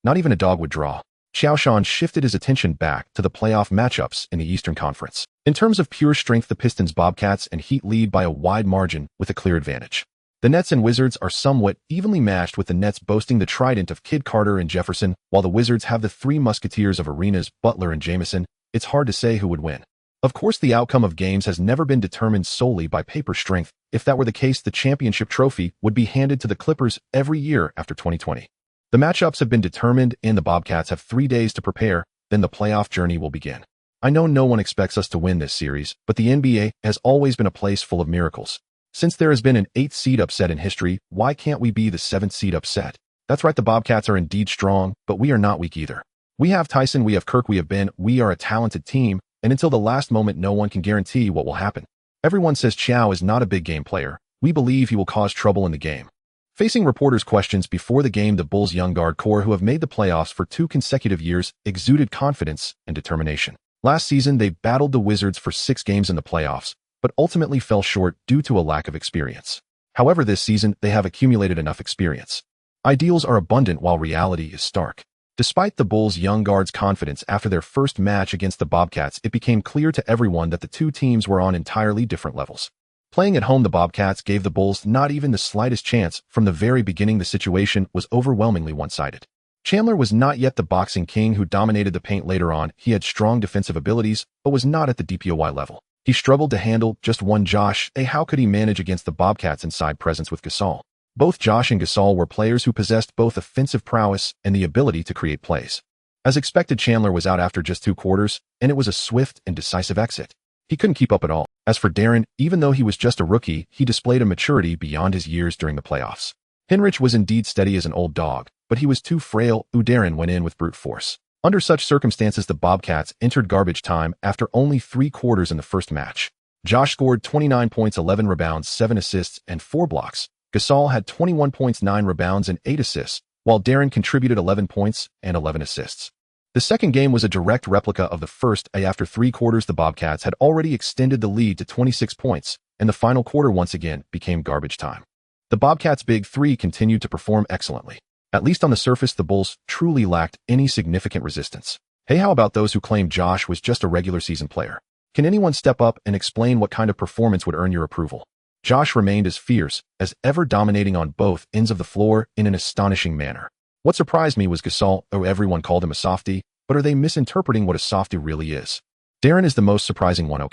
not even a dog would draw. Qiao Shan shifted his attention back to the playoff matchups in the Eastern Conference. In terms of pure strength, the Pistons, Bobcats, and Heat lead by a wide margin with a clear advantage. The Nets and Wizards are somewhat evenly matched, with the Nets boasting the trident of Kidd, Carter, and Jefferson, while the Wizards have the 3 musketeers of Arenas, Butler, and Jamison. It's hard to say who would win. Of course, the outcome of games has never been determined solely by paper strength. If that were the case, the championship trophy would be handed to the Clippers every year after 2020. The matchups have been determined, and the Bobcats have 3 days to prepare, then the playoff journey will begin. I know no one expects us to win this series, but the NBA has always been a place full of miracles. Since there has been an 8th seed upset in history, why can't we be the 7th seed upset? That's right, the Bobcats are indeed strong, but we are not weak either. We have Tyson, we have Kirk, we are a talented team, and until the last moment, no one can guarantee what will happen. Everyone says Qiao is not a big game player. We believe he will cause trouble in the game. Facing reporters' questions before the game, the Bulls' young guard core, who have made the playoffs for 2 consecutive years, exuded confidence and determination. Last season, they battled the Wizards for 6 games in the playoffs, but ultimately fell short due to a lack of experience. However, this season, they have accumulated enough experience. Ideals are abundant while reality is stark. Despite the Bulls' young guard's confidence after their first match against the Bobcats, it became clear to everyone that the two teams were on entirely different levels. Playing at home, the Bobcats gave the Bulls not even the slightest chance. From the very beginning, the situation was overwhelmingly one-sided. Chandler was not yet the boxing king who dominated the paint. Later on, he had strong defensive abilities, but was not at the DPOY level. He struggled to handle just one Josh. How could he manage against the Bobcats' inside presence with Gasol? Both Josh and Gasol were players who possessed both offensive prowess and the ability to create plays. As expected, Chandler was out after just 2 quarters, and it was a swift and decisive exit. He couldn't keep up at all. As for Darren, even though he was just a rookie, he displayed a maturity beyond his years during the playoffs. Henrich was indeed steady as an old dog, but he was too frail. Darren went in with brute force. Under such circumstances, the Bobcats entered garbage time after only 3 quarters in the first match. Josh scored 29 points, 11 rebounds, 7 assists, and 4 blocks. Gasol had 21 points, 9 rebounds, and 8 assists, while Darren contributed 11 points and 11 assists. The second game was a direct replica of the first. After 3 quarters, the Bobcats had already extended the lead to 26 points, and the final quarter once again became garbage time. The Bobcats' big 3 continued to perform excellently. At least on the surface, the Bulls truly lacked any significant resistance. Hey, how about those who claim Josh was just a regular season player? Can anyone step up and explain what kind of performance would earn your approval? Josh remained as fierce as ever, dominating on both ends of the floor in an astonishing manner. What surprised me was Gasol. Everyone called him a softie, but are they misinterpreting what a softie really is? Darren is the most surprising one.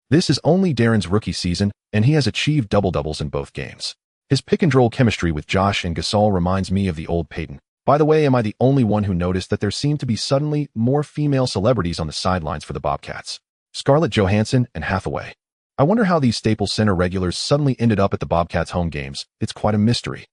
This is only Darren's rookie season, and he has achieved double-doubles in both games. His pick-and-roll chemistry with Josh and Gasol reminds me of the old Peyton. By the way, am I the only one who noticed that there seemed to be suddenly more female celebrities on the sidelines for the Bobcats? Scarlett Johansson and Hathaway. I wonder how these Staples Center regulars suddenly ended up at the Bobcats' home games. It's quite a mystery.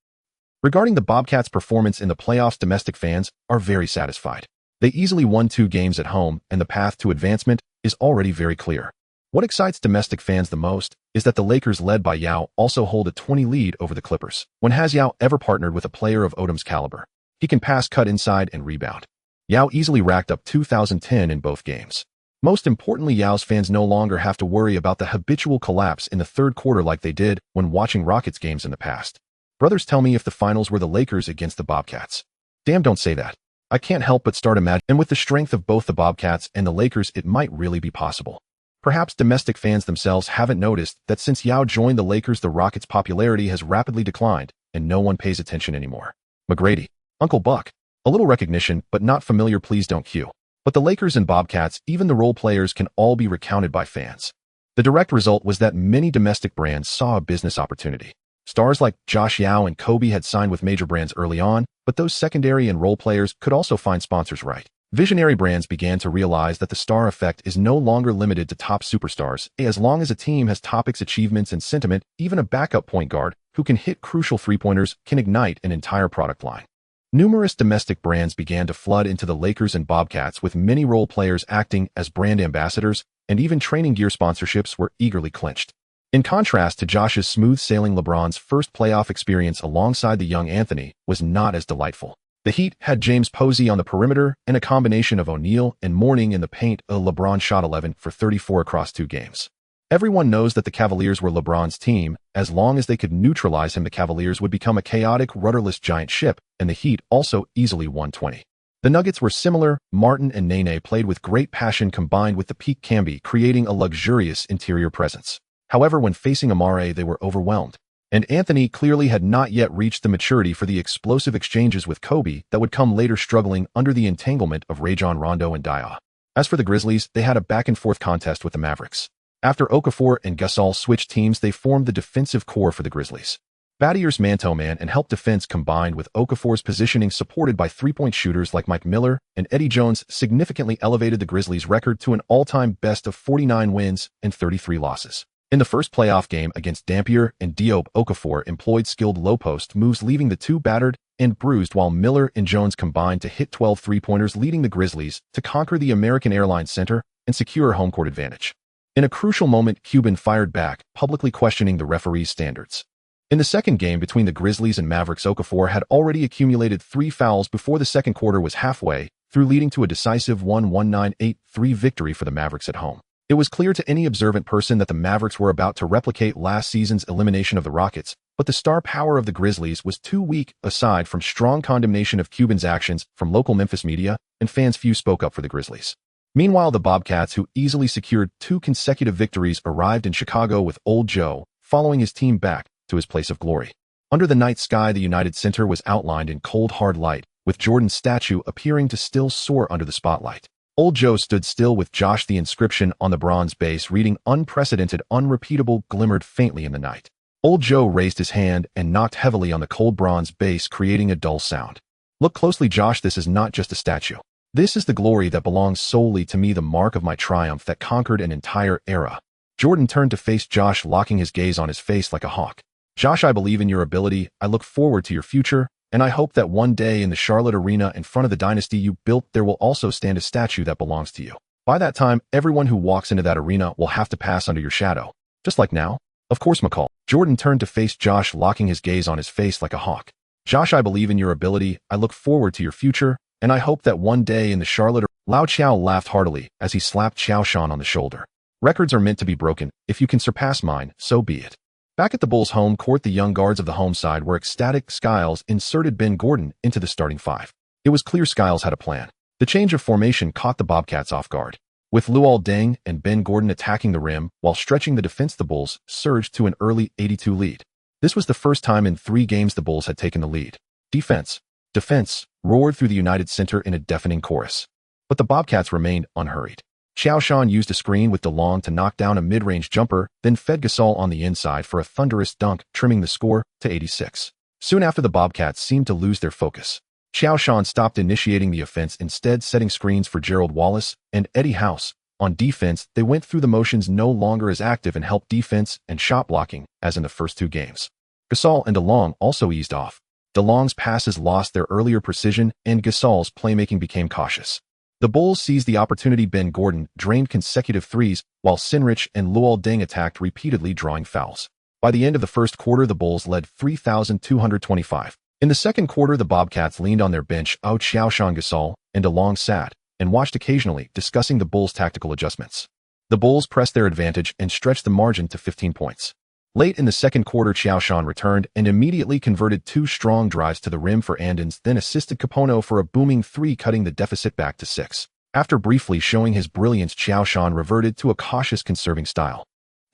Regarding the Bobcats' performance in the playoffs, domestic fans are very satisfied. They easily won 2 games at home, and the path to advancement is already very clear. What excites domestic fans the most is that the Lakers led by Yao also hold a 20 lead over the Clippers. When has Yao ever partnered with a player of Odom's caliber? He can pass, cut inside, and rebound. Yao easily racked up 2010 in both games. Most importantly, Yao's fans no longer have to worry about the habitual collapse in the third quarter like they did when watching Rockets games in the past. Brothers, tell me if the finals were the Lakers against the Bobcats. Damn, don't say that. I can't help but start imagining, and with the strength of both the Bobcats and the Lakers, it might really be possible. Perhaps domestic fans themselves haven't noticed that since Yao joined the Lakers, the Rockets' popularity has rapidly declined, and no one pays attention anymore. McGrady. Uncle Buck. A little recognition, but not familiar, please don't cue. But the Lakers and Bobcats, even the role players, can all be recounted by fans. The direct result was that many domestic brands saw a business opportunity. Stars like Josh Yao and Kobe had signed with major brands early on, but those secondary and role players could also find sponsors right. Visionary brands began to realize that the star effect is no longer limited to top superstars. As long as a team has topics, achievements, and sentiment, even a backup point guard who can hit crucial three-pointers can ignite an entire product line. Numerous domestic brands began to flood into the Lakers and Bobcats, with many role players acting as brand ambassadors, and even training gear sponsorships were eagerly clinched. In contrast to Josh's smooth sailing, LeBron's first playoff experience alongside the young Anthony was not as delightful. The Heat had James Posey on the perimeter and a combination of O'Neal and Mourning in the paint. LeBron shot 11 for 34 across 2 games. Everyone knows that the Cavaliers were LeBron's team. As long as they could neutralize him, the Cavaliers would become a chaotic, rudderless giant ship, and the Heat also easily won 20. The Nuggets were similar. Martin and Nene played with great passion combined with the peak Camby, creating a luxurious interior presence. However, when facing Amare, they were overwhelmed. And Anthony clearly had not yet reached the maturity for the explosive exchanges with Kobe that would come later, struggling under the entanglement of Rajon Rondo and Dia. As for the Grizzlies, they had a back-and-forth contest with the Mavericks. After Okafor and Gasol switched teams, they formed the defensive core for the Grizzlies. Battier's man-to-man and help defense combined with Okafor's positioning supported by three-point shooters like Mike Miller and Eddie Jones significantly elevated the Grizzlies' record to an all-time best of 49 wins and 33 losses. In the first playoff game against Dampier and Diop, Okafor employed skilled low-post moves, leaving the two battered and bruised, while Miller and Jones combined to hit 12 three-pointers, leading the Grizzlies to conquer the American Airlines Center and secure home court advantage. In a crucial moment, Cuban fired back, publicly questioning the referee's standards. In the second game between the Grizzlies and Mavericks, Okafor had already accumulated 3 fouls before the second quarter was halfway through, leading to a decisive 119-83 victory for the Mavericks at home. It was clear to any observant person that the Mavericks were about to replicate last season's elimination of the Rockets, but the star power of the Grizzlies was too weak. Aside from strong condemnation of Cuban's actions from local Memphis media and fans, few spoke up for the Grizzlies. Meanwhile, the Bobcats, who easily secured 2 consecutive victories, arrived in Chicago with Old Joe following his team back to his place of glory. Under the night sky, the United Center was outlined in cold, hard light, with Jordan's statue appearing to still soar under the spotlight. Old Joe stood still with Josh. The inscription on the bronze base reading "Unprecedented, Unrepeatable" glimmered faintly in the night. Old Joe raised his hand and knocked heavily on the cold bronze base, creating a dull sound. "Look closely, Josh. This is not just a statue. This is the glory that belongs solely to me, the mark of my triumph that conquered an entire era." Jordan turned to face Josh, locking his gaze on his face like a hawk. "Josh, I believe in your ability. I look forward to your future. And I hope that one day in the Charlotte Arena in front of the dynasty you built, there will also stand a statue that belongs to you. By that time, everyone who walks into that arena will have to pass under your shadow. Just like now." "Of course, McCall." Jordan turned to face Josh, locking his gaze on his face like a hawk. "Josh, I believe in your ability. I look forward to your future. And I hope that one day in the Charlotte..." Lao Qiao laughed heartily as he slapped Qiao Shan on the shoulder. "Records are meant to be broken. If you can surpass mine, so be it." Back at the Bulls' home court, the young guards of the home side were ecstatic. Skiles inserted Ben Gordon into the starting 5. It was clear Skiles had a plan. The change of formation caught the Bobcats off guard. With Luol Deng and Ben Gordon attacking the rim while stretching the defense, the Bulls surged to an early 82 lead. This was the first time in 3 games the Bulls had taken the lead. "Defense! Defense!" roared through the United Center in a deafening chorus. But the Bobcats remained unhurried. Qiao Shan used a screen with DeLong to knock down a mid-range jumper, then fed Gasol on the inside for a thunderous dunk, trimming the score to 86. Soon after, the Bobcats seemed to lose their focus. Qiao Shan stopped initiating the offense, instead setting screens for Gerald Wallace and Eddie House. On defense, they went through the motions, no longer as active in help defense and shot blocking as in the first 2 games. Gasol and DeLong also eased off. DeLong's passes lost their earlier precision, and Gasol's playmaking became cautious. The Bulls seized the opportunity. Ben Gordon drained consecutive threes, while Sinrich and Luol Deng attacked repeatedly, drawing fouls. By the end of the first quarter, the Bulls led 3,225. In the second quarter, the Bobcats leaned on their bench out Qiao Shan Gasol and DeLong sat and watched occasionally, discussing the Bulls' tactical adjustments. The Bulls pressed their advantage and stretched the margin to 15 points. Late in the second quarter, Qiao Shan returned and immediately converted two strong drives to the rim for Andins, then assisted Capono for a booming three, cutting the deficit back to 6. After briefly showing his brilliance, Qiao Shan reverted to a cautious, conserving style.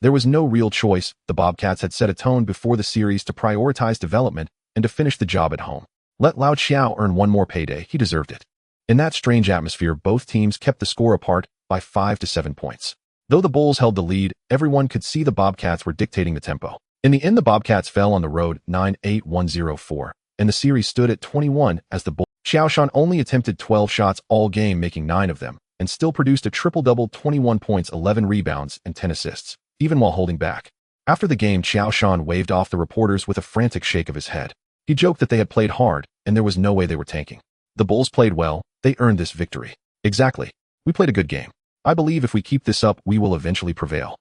There was no real choice. The Bobcats had set a tone before the series to prioritize development and to finish the job at home. Let Lao Qiao earn one more payday. He deserved it. In that strange atmosphere, both teams kept the score apart by 5 to 7 points. Though the Bulls held the lead, everyone could see the Bobcats were dictating the tempo. In the end, the Bobcats fell on the road 9-8-1-0-4, and the series stood at 21 as the Bulls. Qiao Shan only attempted 12 shots all game, making 9 of them, and still produced a triple-double: 21 points, 11 rebounds, and 10 assists, even while holding back. After the game, Qiao Shan waved off the reporters with a frantic shake of his head. He joked that they had played hard, and there was no way they were tanking. The Bulls played well. They earned this victory. Exactly. We played a good game. I believe if we keep this up, we will eventually prevail.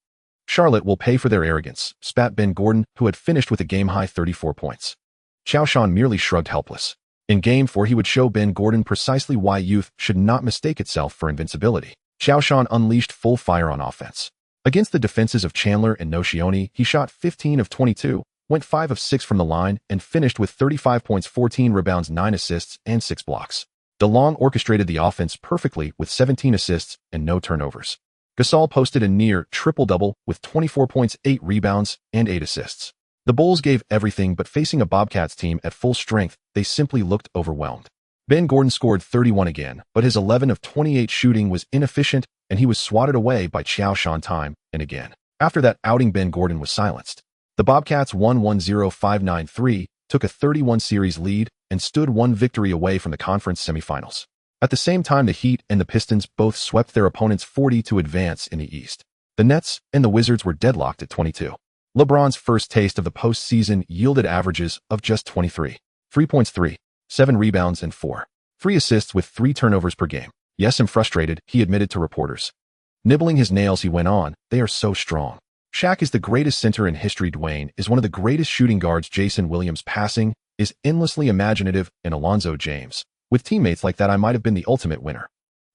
Charlotte will pay for their arrogance, spat Ben Gordon, who had finished with a game-high 34 points. Qiao Shan merely shrugged, helpless. In Game 4, he would show Ben Gordon precisely why youth should not mistake itself for invincibility. Qiao Shan unleashed full fire on offense. Against the defenses of Chandler and Nocioni, he shot 15 of 22, went 5 of 6 from the line, and finished with 35 points, 14 rebounds, 9 assists, and 6 blocks. DeLong orchestrated the offense perfectly with 17 assists and no turnovers. Gasol posted a near triple-double with 24 points, 8 rebounds, and 8 assists. The Bulls gave everything, but facing a Bobcats team at full strength, they simply looked overwhelmed. Ben Gordon scored 31 again, but his 11 of 28 shooting was inefficient, and he was swatted away by Qiao Shan time and again. After that outing, Ben Gordon was silenced. The Bobcats won 1-0-5-9-3, took a 31-series lead, and stood one victory away from the conference semifinals. At the same time, the Heat and the Pistons both swept their opponents 40 to advance in the East. The Nets and the Wizards were deadlocked at 22. LeBron's first taste of the postseason yielded averages of just 23. 3 points, 3, 7 rebounds, and 4. 3 assists with 3 turnovers per game. Yes, I'm frustrated, he admitted to reporters. Nibbling his nails, he went on, they are so strong. Shaq is the greatest center in history. Dwayne is one of the greatest shooting guards. Jason Williams' passing is endlessly imaginative, and Alonzo James. With teammates like that, I might have been the ultimate winner.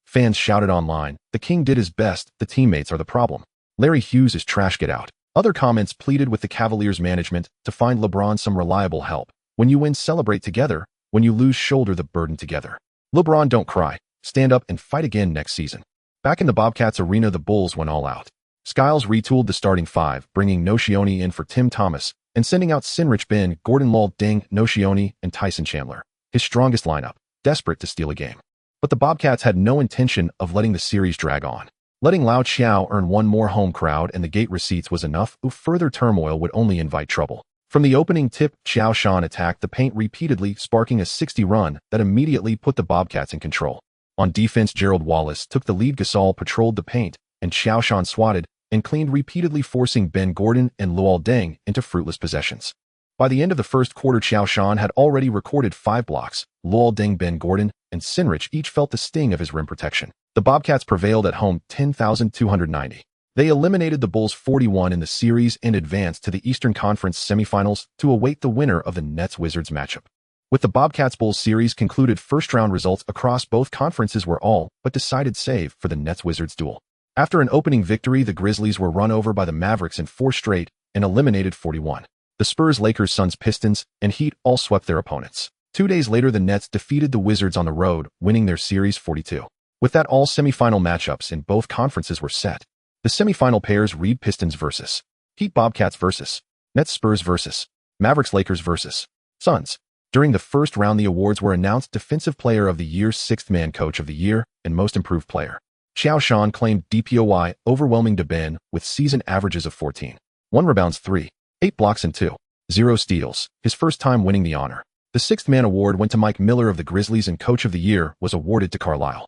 Fans shouted online, the king did his best, the teammates are the problem. Larry Hughes is trash, get out. Other comments pleaded with the Cavaliers management to find LeBron some reliable help. When you win, celebrate together. When you lose, shoulder the burden together. LeBron, don't cry. Stand up and fight again next season. Back in the Bobcats arena, the Bulls went all out. Skiles retooled the starting 5, bringing Nocioni in for Tim Thomas, and sending out Sinrich, Ben Gordon, Luol Deng, Nocioni, and Tyson Chandler. His strongest lineup, desperate to steal a game. But the Bobcats had no intention of letting the series drag on. Letting Lao Qiao earn one more home crowd and the gate receipts was enough. Further turmoil would only invite trouble. From the opening tip, Qiao Shan attacked the paint repeatedly, sparking a 60 run that immediately put the Bobcats in control. On defense, Gerald Wallace took the lead. Gasol patrolled the paint, and Qiao Shan swatted and cleaned repeatedly, forcing Ben Gordon and Luol Deng into fruitless possessions. By the end of the first quarter, Qiao Shan had already recorded 5 blocks. Luol Deng, Ben Gordon, and Sinrich each felt the sting of his rim protection. The Bobcats prevailed at home 10,290. They eliminated the Bulls 41 in the series and advanced to the Eastern Conference semifinals to await the winner of the Nets-Wizards matchup. With the Bobcats-Bulls series concluded, first-round results across both conferences were all but decided save for the Nets-Wizards duel. After an opening victory, the Grizzlies were run over by the Mavericks in 4 straight and eliminated 41. The Spurs, Lakers, Suns, Pistons, and Heat all swept their opponents. 2 days later, the Nets defeated the Wizards on the road, winning their series 42. With that, all semifinal matchups in both conferences were set. The semifinal pairs read Pistons versus Heat, Bobcats versus Nets, Spurs versus Mavericks, Lakers versus Suns. During the first round, the awards were announced: Defensive Player of the Year, Sixth Man Coach of the Year, and Most Improved Player. Qiao Shan claimed DPOY, overwhelming Ben with season averages of 14, 1 rebounds, 3, 8 blocks, and 2, 0 steals, his first time winning the honor. The Sixth Man Award went to Mike Miller of the Grizzlies, and Coach of the Year was awarded to Carlisle.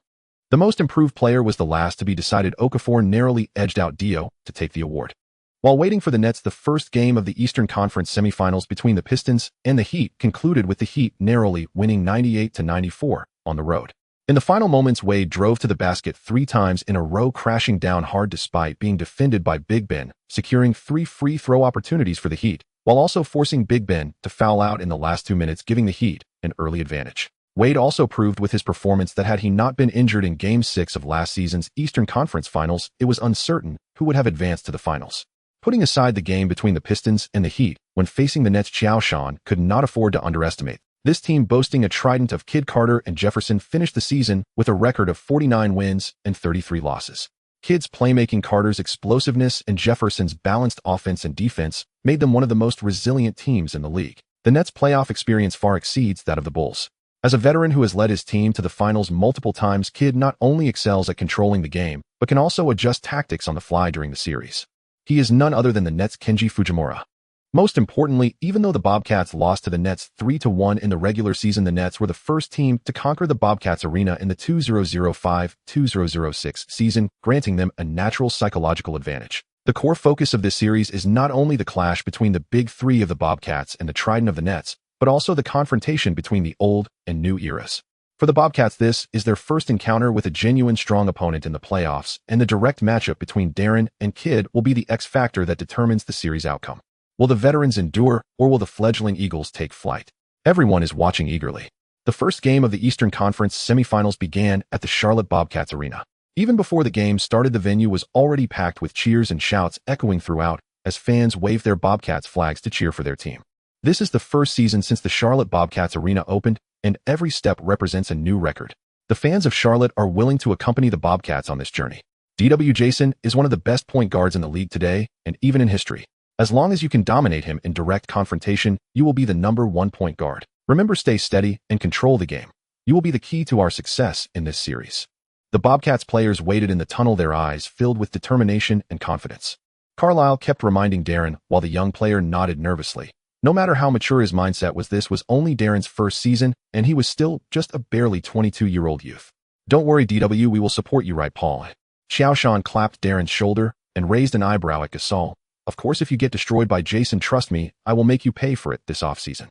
The Most Improved Player was the last to be decided. Okafor narrowly edged out Dio to take the award. While waiting for the Nets, the first game of the Eastern Conference semifinals between the Pistons and the Heat concluded with the Heat narrowly winning 98-94 on the road. In the final moments, Wade drove to the basket 3 times in a row, crashing down hard despite being defended by Big Ben, securing 3 free throw opportunities for the Heat, while also forcing Big Ben to foul out in the last 2 minutes, giving the Heat an early advantage. Wade also proved with his performance that had he not been injured in Game 6 of last season's Eastern Conference Finals, it was uncertain who would have advanced to the finals. Putting aside the game between the Pistons and the Heat, when facing the Nets, Qiao Shan could not afford to underestimate. This team, boasting a trident of Kidd, Carter, and Jefferson, finished the season with a record of 49 wins and 33 losses. Kidd's playmaking, Carter's explosiveness, and Jefferson's balanced offense and defense made them one of the most resilient teams in the league. The Nets' playoff experience far exceeds that of the Bulls. As a veteran who has led his team to the finals multiple times, Kidd not only excels at controlling the game, but can also adjust tactics on the fly during the series. He is none other than the Nets' Kenji Fujimura. Most importantly, even though the Bobcats lost to the Nets 3-1 in the regular season, the Nets were the first team to conquer the Bobcats arena in the 2005-2006 season, granting them a natural psychological advantage. The core focus of this series is not only the clash between the Big Three of the Bobcats and the Trident of the Nets, but also the confrontation between the old and new eras. For the Bobcats, this is their first encounter with a genuine strong opponent in the playoffs, and the direct matchup between Darren and Kidd will be the X factor that determines the series outcome. Will the veterans endure, or will the fledgling Eagles take flight? Everyone is watching eagerly. The first game of the Eastern Conference semifinals began at the Charlotte Bobcats arena. Even before the game started, the venue was already packed with cheers and shouts echoing throughout as fans waved their Bobcats flags to cheer for their team. This is the first season since the Charlotte Bobcats arena opened, and every step represents a new record. The fans of Charlotte are willing to accompany the Bobcats on this journey. D.W. Jason is one of the best point guards in the league today, and even in history. As long as you can dominate him in direct confrontation, you will be the #1 point guard. Remember, stay steady and control the game. You will be the key to our success in this series. The Bobcats players waited in the tunnel, their eyes filled with determination and confidence. Carlisle kept reminding Darren while the young player nodded nervously. No matter how mature his mindset was, this was only Darren's first season, and he was still just a barely 22-year-old youth. Don't worry, DW, we will support you, right, Paul? Qiao Shan clapped Darren's shoulder and raised an eyebrow at Gasol. Of course, if you get destroyed by Jason, trust me, I will make you pay for it this offseason.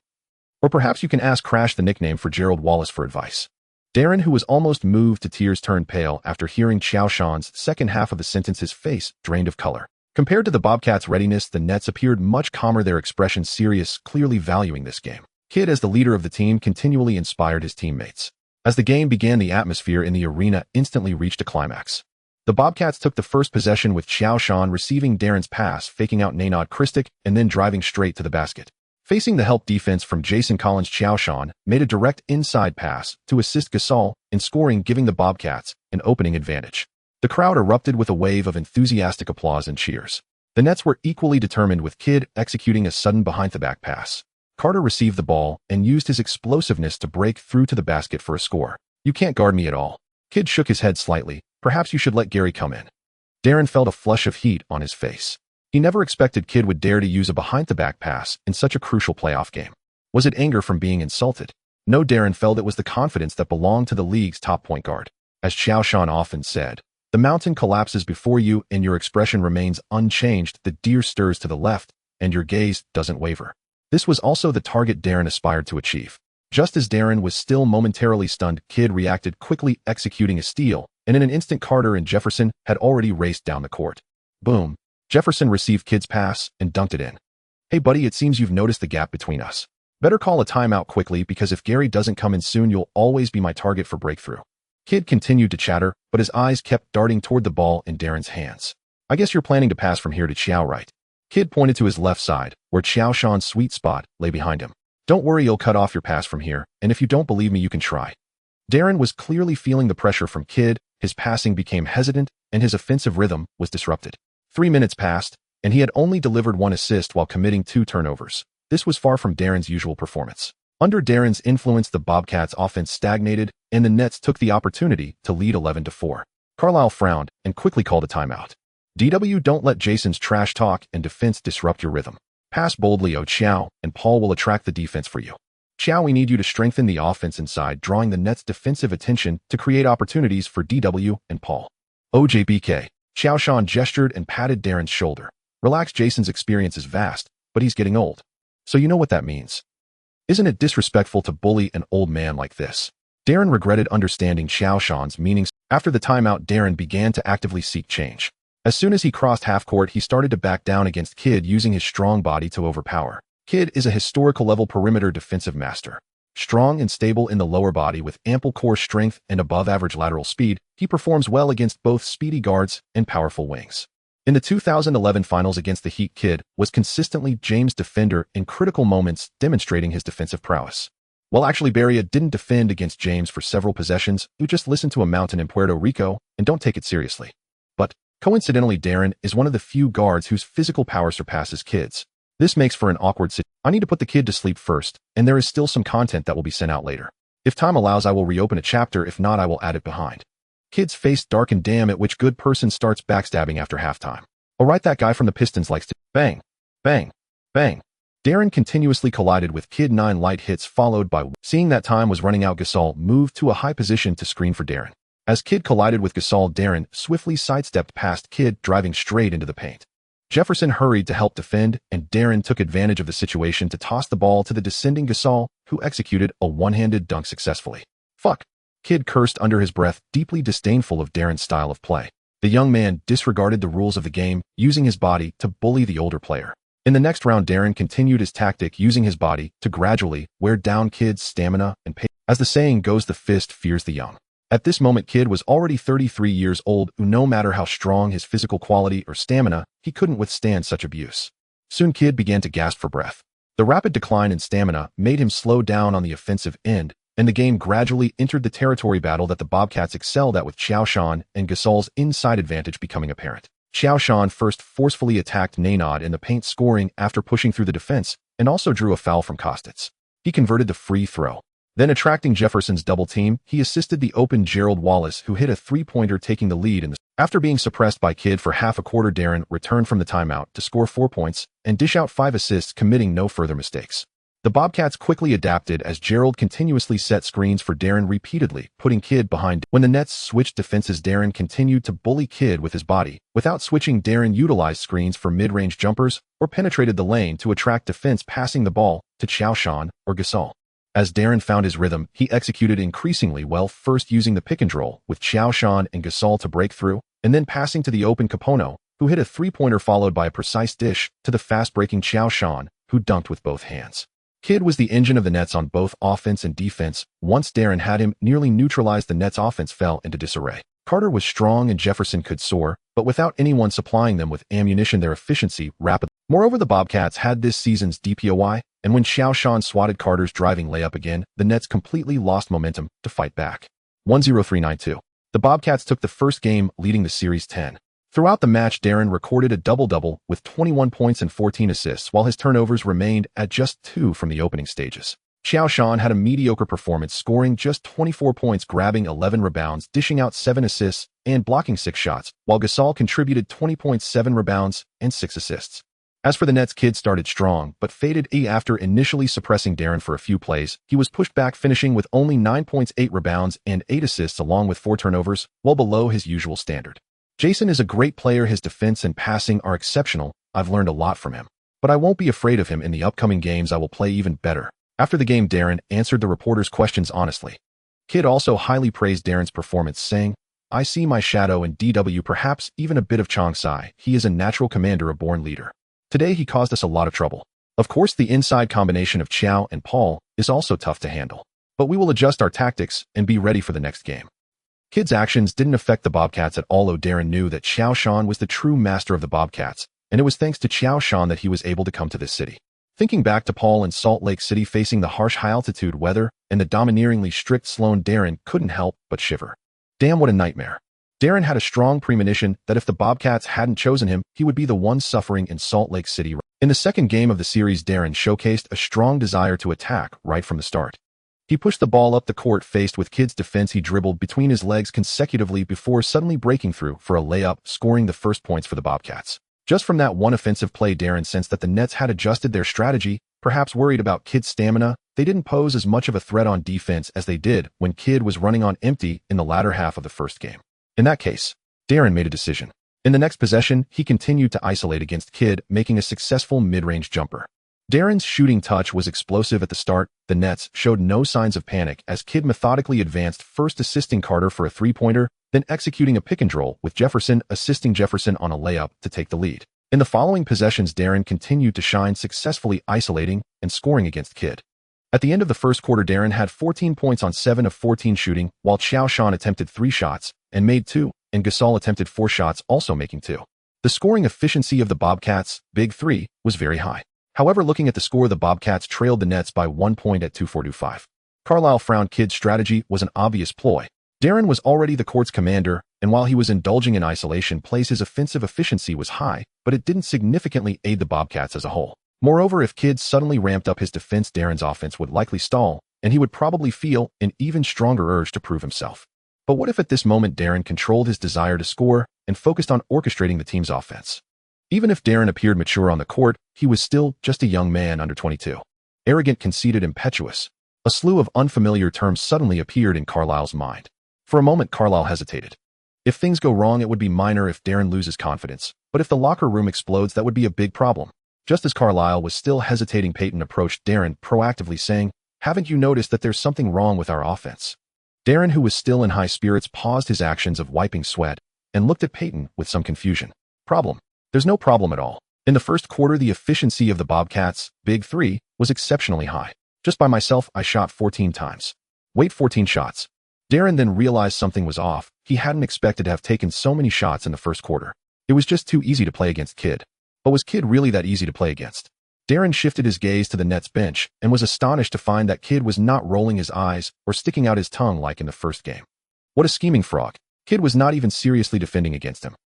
Or perhaps you can ask Crash, the nickname for Gerald Wallace, for advice. Darren, who was almost moved to tears, turned pale after hearing Qiao Shan's second half of the sentence, his face drained of color. Compared to the Bobcats' readiness, the Nets appeared much calmer, their expressions serious, clearly valuing this game. Kidd, as the leader of the team, continually inspired his teammates. As the game began, the atmosphere in the arena instantly reached a climax. The Bobcats took the first possession with Qiao Shan receiving Darren's pass, faking out Nenad Kristic, and then driving straight to the basket. Facing the help defense from Jason Collins, Qiao Shan made a direct inside pass to assist Gasol in scoring, giving the Bobcats an opening advantage. The crowd erupted with a wave of enthusiastic applause and cheers. The Nets were equally determined, with Kidd executing a sudden behind-the-back pass. Carter received the ball and used his explosiveness to break through to the basket for a score. "You can't guard me at all." Kidd shook his head slightly. "Perhaps you should let Gary come in." Darren felt a flush of heat on his face. He never expected Kidd would dare to use a behind-the-back pass in such a crucial playoff game. Was it anger from being insulted? No, Darren felt it was the confidence that belonged to the league's top point guard. As Qiao Shan often said, "The mountain collapses before you and your expression remains unchanged. The deer stirs to the left and your gaze doesn't waver." This was also the target Darren aspired to achieve. Just as Darren was still momentarily stunned, Kidd reacted quickly, executing a steal, and in an instant Carter and Jefferson had already raced down the court. Boom. Jefferson received Kidd's pass and dunked it in. "Hey buddy, it seems you've noticed the gap between us. Better call a timeout quickly, because if Gary doesn't come in soon, you'll always be my target for breakthrough." Kidd continued to chatter, but his eyes kept darting toward the ball in Darren's hands. "I guess you're planning to pass from here to Qiao, right?" Kidd pointed to his left side, where Qiao Shan's sweet spot lay behind him. "Don't worry, you'll cut off your pass from here, and if you don't believe me, you can try." Darren was clearly feeling the pressure from Kidd. His passing became hesitant, and his offensive rhythm was disrupted. 3 minutes passed, and he had only delivered 1 assist while committing 2 turnovers. This was far from Darren's usual performance. Under Darren's influence, the Bobcats' offense stagnated, and the Nets took the opportunity to lead 11-4. Carlisle frowned and quickly called a timeout. "DW, don't let Jason's trash talk and defense disrupt your rhythm. Pass boldly, Qiao, and Paul will attract the defense for you. Qiao, we need you to strengthen the offense inside, drawing the Nets' defensive attention to create opportunities for DW and Paul." "OJBK." Qiao Shan gestured and patted Darren's shoulder. "Relax, Jason's experience is vast, but he's getting old. So you know what that means. Isn't it disrespectful to bully an old man like this?" Darren regretted understanding Qiao Shan's meanings. After the timeout, Darren began to actively seek change. As soon as he crossed half-court, he started to back down against Kid using his strong body to overpower. Kid is a historical-level perimeter defensive master. Strong and stable in the lower body with ample core strength and above-average lateral speed, he performs well against both speedy guards and powerful wings. In the 2011 finals against the Heat, Kid was consistently James' defender in critical moments, demonstrating his defensive prowess. While actually Barria didn't defend against James for several possessions, you just listen to a mountain in Puerto Rico and don't take it seriously. But, coincidentally, Darren is one of the few guards whose physical power surpasses Kid's. This makes for an awkward situation. I need to put the Kid to sleep first, and there is still some content that will be sent out later. If time allows, I will reopen a chapter. If not, I will add it behind. Kid's face darkened. Damn, at which good person starts backstabbing after halftime. Alright, that guy from the Pistons likes to bang, bang, bang. Darren continuously collided with Kid. 9 light hits followed by seeing that time was running out. Gasol moved to a high position to screen for Darren. As Kid collided with Gasol, Darren swiftly sidestepped past Kid, driving straight into the paint. Jefferson hurried to help defend, and Darren took advantage of the situation to toss the ball to the descending Gasol, who executed a one-handed dunk successfully. Fuck. Kid cursed under his breath, deeply disdainful of Darren's style of play. The young man disregarded the rules of the game, using his body to bully the older player. In the next round, Darren continued his tactic, using his body to gradually wear down Kid's stamina and pace. As the saying goes, the fist fears the young. At this moment, Kid was already 33 years old, who no matter how strong his physical quality or stamina, he couldn't withstand such abuse. Soon Kid began to gasp for breath. The rapid decline in stamina made him slow down on the offensive end, and the game gradually entered the territory battle that the Bobcats excelled at, with Qiao Shan and Gasol's inside advantage becoming apparent. Qiao Shan first forcefully attacked Nanod in the paint, scoring after pushing through the defense, and also drew a foul from Kostic. He converted the free throw. Then, attracting Jefferson's double team, he assisted the open Gerald Wallace, who hit a three-pointer, taking the lead in the. After being suppressed by Kid for half a quarter, Darren returned from the timeout to score 4 points and dish out 5 assists, committing no further mistakes. The Bobcats quickly adapted as Gerald continuously set screens for Darren repeatedly, putting Kid behind. When the Nets switched defenses, Darren continued to bully Kid with his body. Without switching, Darren utilized screens for mid-range jumpers or penetrated the lane to attract defense, passing the ball to Qiao Shan or Gasol. As Darren found his rhythm, he executed increasingly well, first using the pick-and-roll with Qiao Shan and Gasol to break through, and then passing to the open Capono, who hit a three-pointer followed by a precise dish to the fast-breaking Qiao Shan, who dunked with both hands. Kid was the engine of the Nets on both offense and defense. Once Darren had him nearly neutralized, the Nets' offense fell into disarray. Carter was strong and Jefferson could soar, but without anyone supplying them with ammunition, their efficiency rapidly. Moreover, the Bobcats had this season's DPOY, and when Qiao Shan swatted Carter's driving layup again, the Nets completely lost momentum to fight back. 1-0-3-9-2. The Bobcats took the first game, leading the series 10. Throughout the match, Darren recorded a double-double with 21 points and 14 assists, while his turnovers remained at just 2 from the opening stages. Qiao Shan had a mediocre performance, scoring just 24 points, grabbing 11 rebounds, dishing out 7 assists, and blocking 6 shots, while Gasol contributed 20.7 rebounds and 6 assists. As for the Nets, Kid started strong, but faded after initially suppressing Darren for a few plays. He was pushed back, finishing with only 9 points, 8 rebounds, and 8 assists, along with 4 turnovers, well below his usual standard. Jason is a great player. His defense and passing are exceptional. I've learned a lot from him. But I won't be afraid of him. In the upcoming games, I will play even better. After the game, Darren answered the reporters' questions honestly. Kid also highly praised Darren's performance, saying, "I see my shadow in DW, perhaps even a bit of Chong Sai. He is a natural commander, a born leader. Today he caused us a lot of trouble. Of course, the inside combination of Qiao and Paul is also tough to handle. But we will adjust our tactics and be ready for the next game." Kid's actions didn't affect the Bobcats at all. Darren knew that Qiao Shan was the true master of the Bobcats, and it was thanks to Qiao Shan that he was able to come to this city. Thinking back to Paul in Salt Lake City facing the harsh high-altitude weather and the domineeringly strict Sloan, Darren couldn't help but shiver. Damn, what a nightmare. Darren had a strong premonition that if the Bobcats hadn't chosen him, he would be the one suffering in Salt Lake City. In the second game of the series, Darren showcased a strong desire to attack right from the start. He pushed the ball up the court. Faced with Kid's defense, he dribbled between his legs consecutively before suddenly breaking through for a layup, scoring the first points for the Bobcats. Just from that one offensive play, Darren sensed that the Nets had adjusted their strategy. Perhaps worried about Kid's stamina, they didn't pose as much of a threat on defense as they did when Kid was running on empty in the latter half of the first game. In that case, Darren made a decision. In the next possession, he continued to isolate against Kid, making a successful mid-range jumper. Darren's shooting touch was explosive at the start. The Nets showed no signs of panic as Kidd methodically advanced, first assisting Carter for a three-pointer, then executing a pick-and-roll with Jefferson, assisting Jefferson on a layup to take the lead. In the following possessions, Darren continued to shine, successfully isolating and scoring against Kidd. At the end of the first quarter, Darren had 14 points on 7 of 14 shooting, while Qiao Shan attempted 3 shots and made 2, and Gasol attempted 4 shots, also making 2. The scoring efficiency of the Bobcats' big three was very high. However, looking at the score, the Bobcats trailed the Nets by 1 point at 2:45. Carlisle frowned. Kidd's strategy was an obvious ploy. Darren was already the court's commander, and while he was indulging in isolation plays, his offensive efficiency was high, but it didn't significantly aid the Bobcats as a whole. Moreover, if Kidd suddenly ramped up his defense, Darren's offense would likely stall, and he would probably feel an even stronger urge to prove himself. But what if at this moment Darren controlled his desire to score and focused on orchestrating the team's offense? Even if Darren appeared mature on the court, he was still just a young man under 22. Arrogant, conceited, impetuous. A slew of unfamiliar terms suddenly appeared in Carlisle's mind. For a moment, Carlisle hesitated. If things go wrong, it would be minor if Darren loses confidence, but if the locker room explodes, that would be a big problem. Just as Carlisle was still hesitating, Payton approached Darren, proactively saying, "Haven't you noticed that there's something wrong with our offense?" Darren, who was still in high spirits, paused his actions of wiping sweat and looked at Payton with some confusion. "Problem? There's no problem at all." In the first quarter, the efficiency of the Bobcats' big three was exceptionally high. "Just by myself, I shot 14 times. Wait, 14 shots. Darren then realized something was off. He hadn't expected to have taken so many shots in the first quarter. It was just too easy to play against Kidd. But was Kidd really that easy to play against? Darren shifted his gaze to the Nets bench and was astonished to find that Kidd was not rolling his eyes or sticking out his tongue like in the first game. What a scheming frog. Kidd was not even seriously defending against him.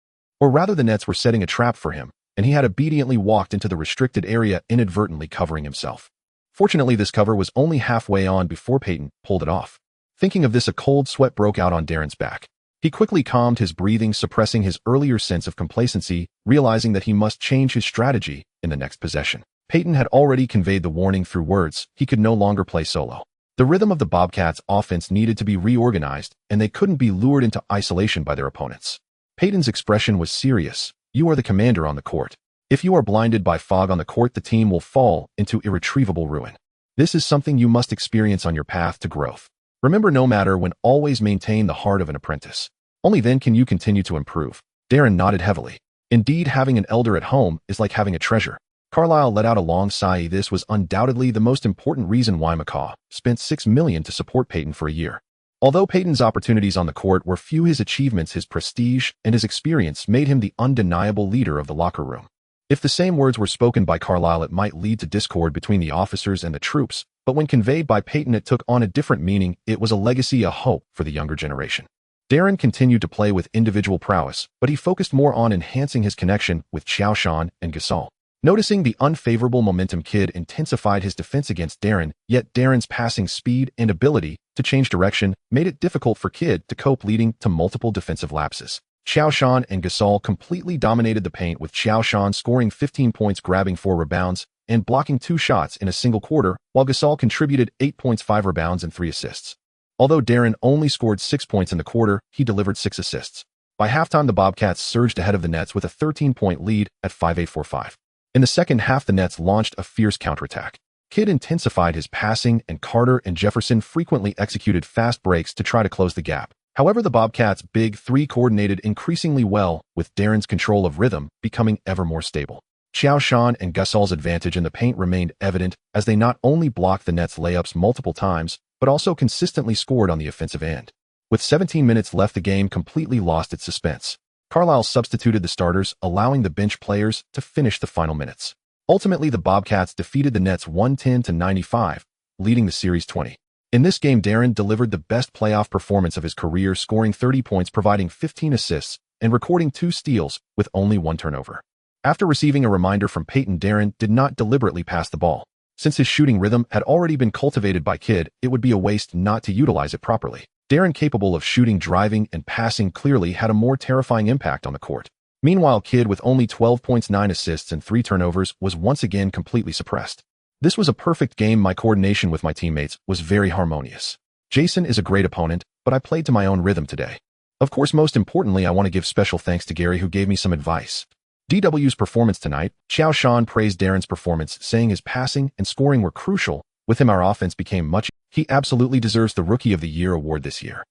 Or rather, the Nets were setting a trap for him, and he had obediently walked into the restricted area, inadvertently covering himself. Fortunately, this cover was only halfway on before Payton pulled it off. Thinking of this, a cold sweat broke out on Darren's back. He quickly calmed his breathing, suppressing his earlier sense of complacency, realizing that he must change his strategy in the next possession. Payton had already conveyed the warning through words. He could no longer play solo. The rhythm of the Bobcats' offense needed to be reorganized, and they couldn't be lured into isolation by their opponents. Payton's expression was serious. "You are the commander on the court. If you are blinded by fog on the court, the team will fall into irretrievable ruin. This is something you must experience on your path to growth. Remember, no matter when, always maintain the heart of an apprentice. Only then can you continue to improve." Darren nodded heavily. Indeed, having an elder at home is like having a treasure. Carlisle let out a long sigh. This was undoubtedly the most important reason why McCaw spent $6 million to support Payton for a year. Although Payton's opportunities on the court were few, his achievements, his prestige, and his experience made him the undeniable leader of the locker room. If the same words were spoken by Carlisle, it might lead to discord between the officers and the troops, but when conveyed by Payton, it took on a different meaning. It was a legacy, a hope for the younger generation. Darren continued to play with individual prowess, but he focused more on enhancing his connection with Qiao Shan and Gasol. Noticing the unfavorable momentum, Kidd intensified his defense against Darren, yet Darren's passing speed and ability to change direction made it difficult for Kidd to cope, leading to multiple defensive lapses. Qiao Shan and Gasol completely dominated the paint, with Qiao Shan scoring 15 points, grabbing 4 rebounds, and blocking 2 shots in a single quarter, while Gasol contributed 8 points, 5 rebounds, and 3 assists. Although Darren only scored 6 points in the quarter, he delivered 6 assists. By halftime, the Bobcats surged ahead of the Nets with a 13-point lead at 5:45. In the second half, the Nets launched a fierce counterattack. Kidd intensified his passing, and Carter and Jefferson frequently executed fast breaks to try to close the gap. However, the Bobcats' big three coordinated increasingly well, with Darren's control of rhythm becoming ever more stable. Qiao Shan and Gasol's advantage in the paint remained evident, as they not only blocked the Nets' layups multiple times, but also consistently scored on the offensive end. With 17 minutes left, the game completely lost its suspense. Carlisle substituted the starters, allowing the bench players to finish the final minutes. Ultimately, the Bobcats defeated the Nets 110-95, leading the series 20. In this game, Darren delivered the best playoff performance of his career, scoring 30 points, providing 15 assists, and recording 2 steals with only 1 turnover. After receiving a reminder from Payton, Darren did not deliberately pass the ball. Since his shooting rhythm had already been cultivated by Kidd, it would be a waste not to utilize it properly. Darren, capable of shooting, driving, and passing, clearly had a more terrifying impact on the court. Meanwhile, Kidd, with only 12 points, 9 assists, and 3 turnovers, was once again completely suppressed. This was a perfect game. My coordination with my teammates was very harmonious. Jason is a great opponent, but I played to my own rhythm today. Of course, most importantly, I want to give special thanks to Gary, who gave me some advice. DW's performance tonight. Qiao Shan praised Darren's performance, saying his passing and scoring were crucial. With him, our offense became much. He absolutely deserves the Rookie of the Year award this year.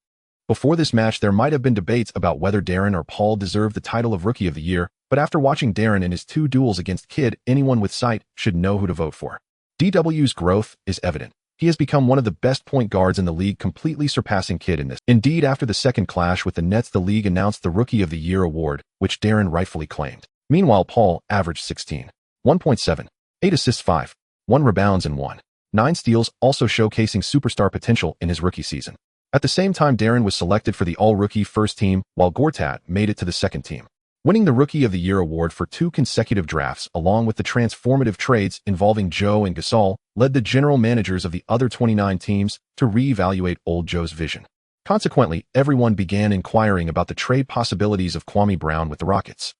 Before this match, there might have been debates about whether Darren or Paul deserved the title of Rookie of the Year, but after watching Darren in his 2 duels against Kid, anyone with sight should know who to vote for. DW's growth is evident. He has become one of the best point guards in the league, completely surpassing Kid in this. Indeed, after the second clash with the Nets, the league announced the Rookie of the Year award, which Darren rightfully claimed. Meanwhile, Paul averaged 16, 1.7, 8 assists, 5, 1 rebounds, and 9 steals, also showcasing superstar potential in his rookie season. At the same time, Darren was selected for the All-Rookie first team, while Gortat made it to the second team, winning the Rookie of the Year award for 2 consecutive drafts, along with the transformative trades involving Joe and Gasol, led the general managers of the other 29 teams to reevaluate old Joe's vision. Consequently, everyone began inquiring about the trade possibilities of Kwame Brown with the Rockets.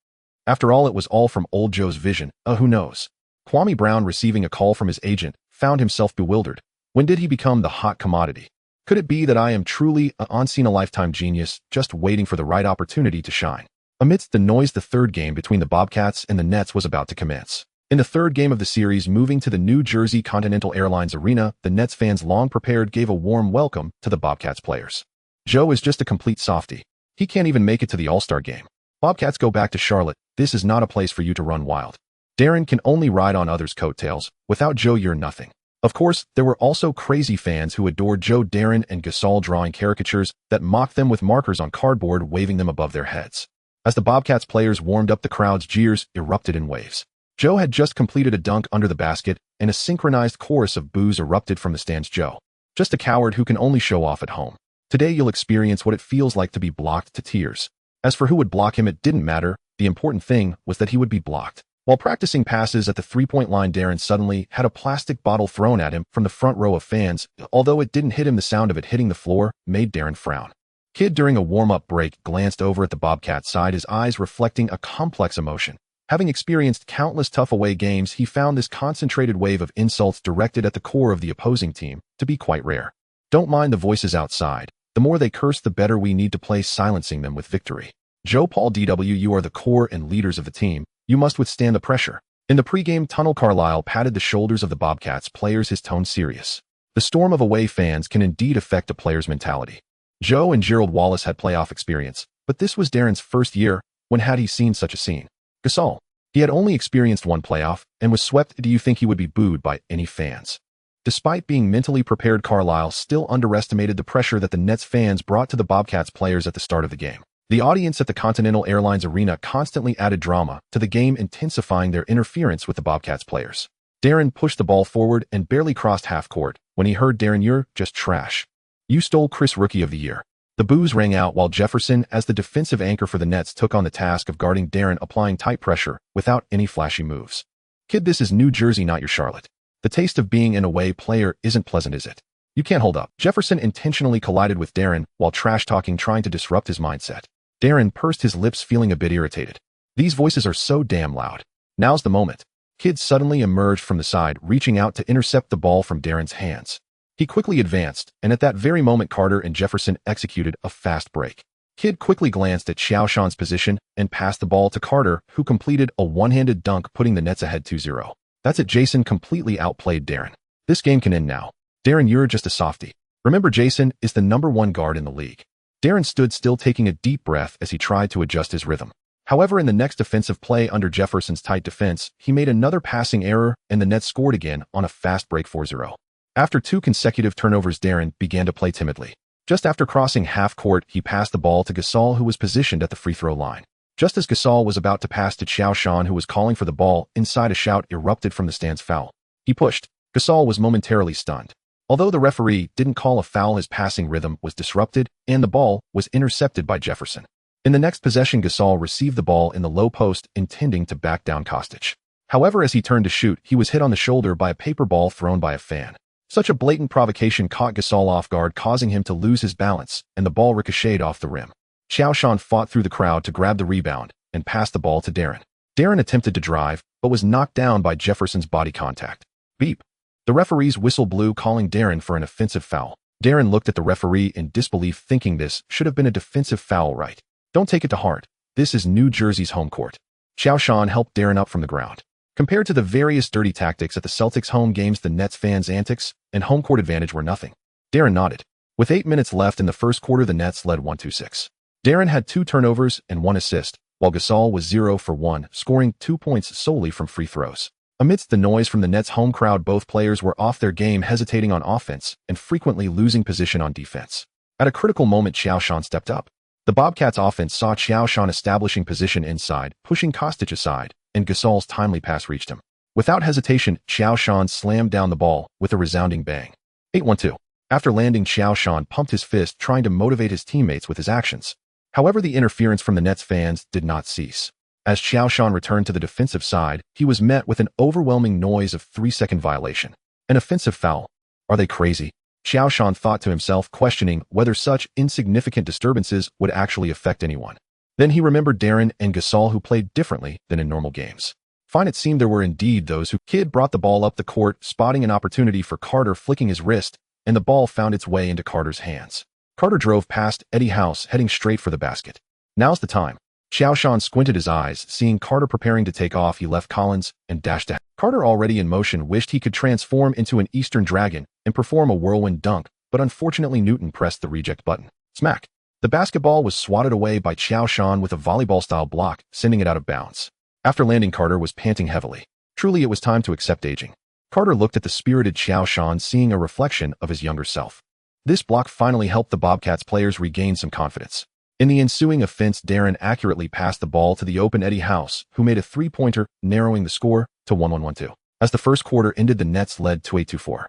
After all, it was all from old Joe's vision. Who knows? Kwame Brown, receiving a call from his agent, found himself bewildered. When did he become the hot commodity? Could it be that I am truly an once-in-a-lifetime genius, just waiting for the right opportunity to shine? Amidst the noise, the third game between the Bobcats and the Nets was about to commence. In the third game of the series, moving to the New Jersey Continental Airlines Arena, the Nets fans, long prepared, gave a warm welcome to the Bobcats players. Joe is just a complete softie. He can't even make it to the All-Star game. Bobcats, go back to Charlotte. This is not a place for you to run wild. Darren can only ride on others' coattails. Without Joe, you're nothing. Of course, there were also crazy fans who adored Joe, Darren, and Gasol, drawing caricatures that mocked them with markers on cardboard, waving them above their heads. As the Bobcats players warmed up, the crowd's jeers erupted in waves. Joe had just completed a dunk under the basket, and a synchronized chorus of boos erupted from the stands. Joe, just a coward who can only show off at home. Today you'll experience what it feels like to be blocked to tears. As for who would block him, it didn't matter. The important thing was that he would be blocked. While practicing passes at the three-point line, Darren suddenly had a plastic bottle thrown at him from the front row of fans. Although it didn't hit him, the sound of it hitting the floor made Darren frown. Kid, during a warm-up break, glanced over at the Bobcats side, his eyes reflecting a complex emotion. Having experienced countless tough away games, he found this concentrated wave of insults directed at the core of the opposing team to be quite rare. Don't mind the voices outside. The more they curse, the better. We need to play, silencing them with victory. Joe, Paul, DW, you are the core and leaders of the team. You must withstand the pressure. In the pregame tunnel, Carlisle patted the shoulders of the Bobcats players, his tone serious. The storm of away fans can indeed affect a player's mentality. Joe and Gerald Wallace had playoff experience, but this was Darren's first year. When had he seen such a scene? Gasol. He had only experienced one playoff and was swept. Do you think he would be booed by any fans? Despite being mentally prepared, Carlisle still underestimated the pressure that the Nets fans brought to the Bobcats players at the start of the game. The audience at the Continental Airlines Arena constantly added drama to the game, intensifying their interference with the Bobcats players. Darren pushed the ball forward and barely crossed half court when he heard, Darren, you're just trash. You stole Chris Rookie of the Year. The boos rang out while Jefferson, as the defensive anchor for the Nets, took on the task of guarding Darren, applying tight pressure without any flashy moves. Kid, this is New Jersey, not your Charlotte. The taste of being an away player isn't pleasant, is it? You can't hold up. Jefferson intentionally collided with Darren while trash-talking, trying to disrupt his mindset. Darren pursed his lips, feeling a bit irritated. These voices are so damn loud. Now's the moment. Kid suddenly emerged from the side, reaching out to intercept the ball from Darren's hands. He quickly advanced, and at that very moment, Carter and Jefferson executed a fast break. Kid quickly glanced at Qiao Shan's position and passed the ball to Carter, who completed a one-handed dunk, putting the Nets ahead 2-0. That's it. Jason completely outplayed Darren. This game can end now. Darren, you're just a softie. Remember, Jason is the #1 guard in the league. Darren stood still, taking a deep breath as he tried to adjust his rhythm. However, in the next defensive play under Jefferson's tight defense, he made another passing error, and the Nets scored again on a fast break, 4-0. After 2 consecutive turnovers, Darren began to play timidly. Just after crossing half court, he passed the ball to Gasol, who was positioned at the free throw line. Just as Gasol was about to pass to Qiao Shan, who was calling for the ball, inside a shout erupted from the stands. Foul. He pushed. Gasol was momentarily stunned. Although the referee didn't call a foul, his passing rhythm was disrupted, and the ball was intercepted by Jefferson. In the next possession, Gasol received the ball in the low post, intending to back down Kostic. However, as he turned to shoot, he was hit on the shoulder by a paper ball thrown by a fan. Such a blatant provocation caught Gasol off guard, causing him to lose his balance, and the ball ricocheted off the rim. Qiao Shan fought through the crowd to grab the rebound and pass the ball to Darren. Darren attempted to drive, but was knocked down by Jefferson's body contact. Beep. The referee's whistle blew, calling Darren for an offensive foul. Darren looked at the referee in disbelief, thinking this should have been a defensive foul, right? Don't take it to heart. This is New Jersey's home court. Qiao Shan helped Darren up from the ground. Compared to the various dirty tactics at the Celtics home games, the Nets fans' antics and home court advantage were nothing. Darren nodded. With 8 minutes left in the first quarter, the Nets led 1-6. Darren had 2 turnovers and 1 assist, while Gasol was 0 for 1, scoring 2 points solely from free throws. Amidst the noise from the Nets' home crowd, both players were off their game, hesitating on offense and frequently losing position on defense. At a critical moment, Qiao Shan stepped up. The Bobcats' offense saw Qiao Shan establishing position inside, pushing Kostic aside, and Gasol's timely pass reached him. Without hesitation, Qiao Shan slammed down the ball with a resounding bang. 8-1-2. After landing, Qiao Shan pumped his fist, trying to motivate his teammates with his actions. However, the interference from the Nets fans did not cease. As Qiao Shan returned to the defensive side, he was met with an overwhelming noise of 3-second violation. An offensive foul. Are they crazy? Qiao Shan thought to himself, questioning whether such insignificant disturbances would actually affect anyone. Then he remembered Darren and Gasol, who played differently than in normal games. Fine, it seemed there were indeed those who. Kid brought the ball up the court, spotting an opportunity for Carter, flicking his wrist, and the ball found its way into Carter's hands. Carter drove past Eddie House, heading straight for the basket. Now's the time. Qiao Shan squinted his eyes, seeing Carter preparing to take off. He left Collins and dashed ahead. Carter, already in motion, wished he could transform into an Eastern Dragon and perform a whirlwind dunk, but unfortunately Newton pressed the reject button. Smack! The basketball was swatted away by Qiao Shan with a volleyball-style block, sending it out of bounds. After landing, Carter was panting heavily. Truly, it was time to accept aging. Carter looked at the spirited Qiao Shan, seeing a reflection of his younger self. This block finally helped the Bobcats players regain some confidence. In the ensuing offense, Darren accurately passed the ball to the open Eddie House, who made a 3-pointer, narrowing the score to 1-1-1-2. As the first quarter ended, the Nets led 2-2-4.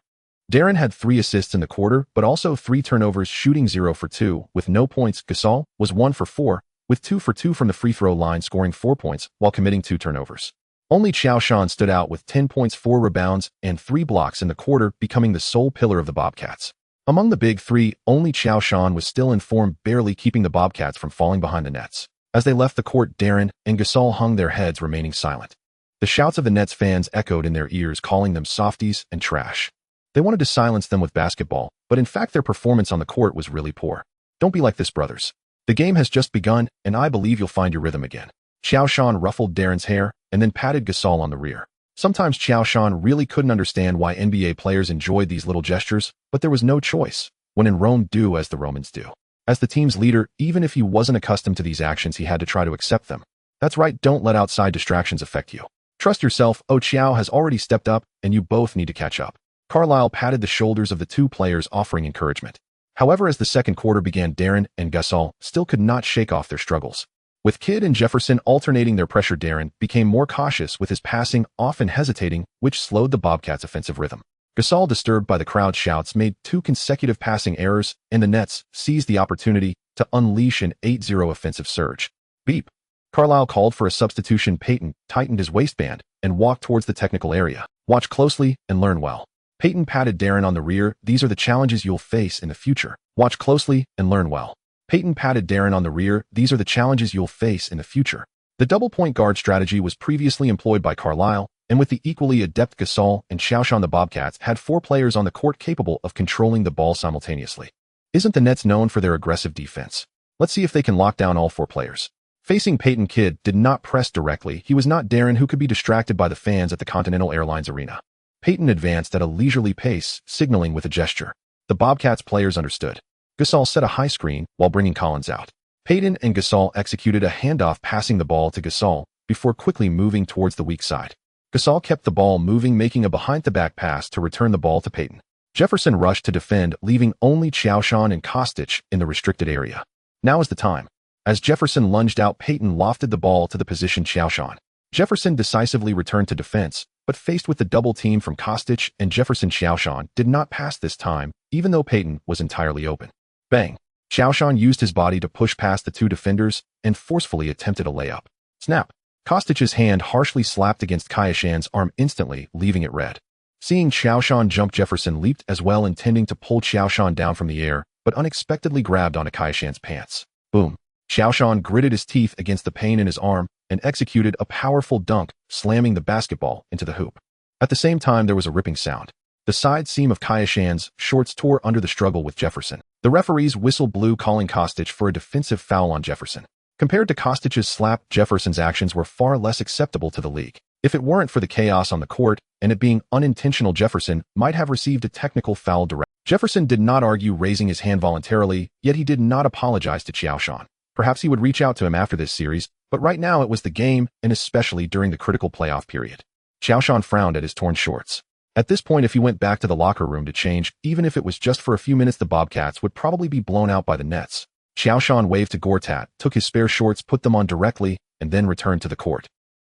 Darren had 3 assists in the quarter, but also 3 turnovers, shooting 0 for 2, with no points. Gasol was 1 for 4, with 2 for 2 from the free throw line, scoring 4 points while committing 2 turnovers. Only Qiao Shan stood out with 10 points, 4 rebounds, and 3 blocks in the quarter, becoming the sole pillar of the Bobcats. Among the big three, only Qiao Shan was still in form, barely keeping the Bobcats from falling behind the Nets. As they left the court, Darren and Gasol hung their heads, remaining silent. The shouts of the Nets fans echoed in their ears, calling them softies and trash. They wanted to silence them with basketball, but in fact their performance on the court was really poor. Don't be like this, brothers. The game has just begun, and I believe you'll find your rhythm again. Qiao Shan ruffled Darren's hair and then patted Gasol on the rear. Sometimes Qiao Shan really couldn't understand why NBA players enjoyed these little gestures, but there was no choice. When in Rome, do as the Romans do. As the team's leader, even if he wasn't accustomed to these actions, he had to try to accept them. That's right, don't let outside distractions affect you. Trust yourself. Qiao has already stepped up, and you both need to catch up. Carlisle patted the shoulders of the two players, offering encouragement. However, as the second quarter began, Darren and Gasol still could not shake off their struggles. With Kidd and Jefferson alternating their pressure, Darren became more cautious with his passing, often hesitating, which slowed the Bobcats' offensive rhythm. Gasol, disturbed by the crowd's shouts, made 2 consecutive passing errors, and the Nets seized the opportunity to unleash an 8-0 offensive surge. Beep. Carlisle called for a substitution. Payton tightened his waistband and walked towards the technical area. Watch closely and learn well. Payton patted Darren on the rear. These are the challenges you'll face in the future. Watch closely and learn well. Payton patted Darren on the rear. These are the challenges you'll face in the future. The double point guard strategy was previously employed by Carlisle, and with the equally adept Gasol and Qiao Shan, the Bobcats had 4 players on the court capable of controlling the ball simultaneously. Isn't the Nets known for their aggressive defense? Let's see if they can lock down all 4 players. Facing Payton, Kidd did not press directly. He was not Darren, who could be distracted by the fans at the Continental Airlines Arena. Payton advanced at a leisurely pace, signaling with a gesture. The Bobcats players understood. Gasol set a high screen while bringing Collins out. Payton and Gasol executed a handoff, passing the ball to Gasol before quickly moving towards the weak side. Gasol kept the ball moving, making a behind-the-back pass to return the ball to Payton. Jefferson rushed to defend, leaving only Qiao Shan and Kostic in the restricted area. Now is the time. As Jefferson lunged out, Payton lofted the ball to the position Qiao Shan. Jefferson decisively returned to defense, but faced with the double team from Kostic and Jefferson, Qiao Shan did not pass this time, even though Payton was entirely open. Bang! Qiao Shan used his body to push past the 2 defenders and forcefully attempted a layup. Snap! Kostic's hand harshly slapped against Qiao Shan's arm, instantly leaving it red. Seeing Qiao Shan jump, Jefferson leaped as well, intending to pull Qiao Shan down from the air, but unexpectedly grabbed onto Qiao Shan's pants. Boom! Qiao Shan gritted his teeth against the pain in his arm and executed a powerful dunk, slamming the basketball into the hoop. At the same time, there was a ripping sound. The side seam of Qiao Shan's shorts tore under the struggle with Jefferson. The referee's whistle blew, calling Kostic for a defensive foul on Jefferson. Compared to Kostich's slap, Jefferson's actions were far less acceptable to the league. If it weren't for the chaos on the court, and it being unintentional, Jefferson might have received a technical foul direct. Jefferson did not argue raising his hand voluntarily, yet he did not apologize to Qiao Shan. Perhaps he would reach out to him after this series, but right now it was the game, and especially during the critical playoff period. Qiao Shan frowned at his torn shorts. At this point, if he went back to the locker room to change, even if it was just for a few minutes, the Bobcats would probably be blown out by the Nets. Qiao Shan waved to Gortat, took his spare shorts, put them on directly, and then returned to the court.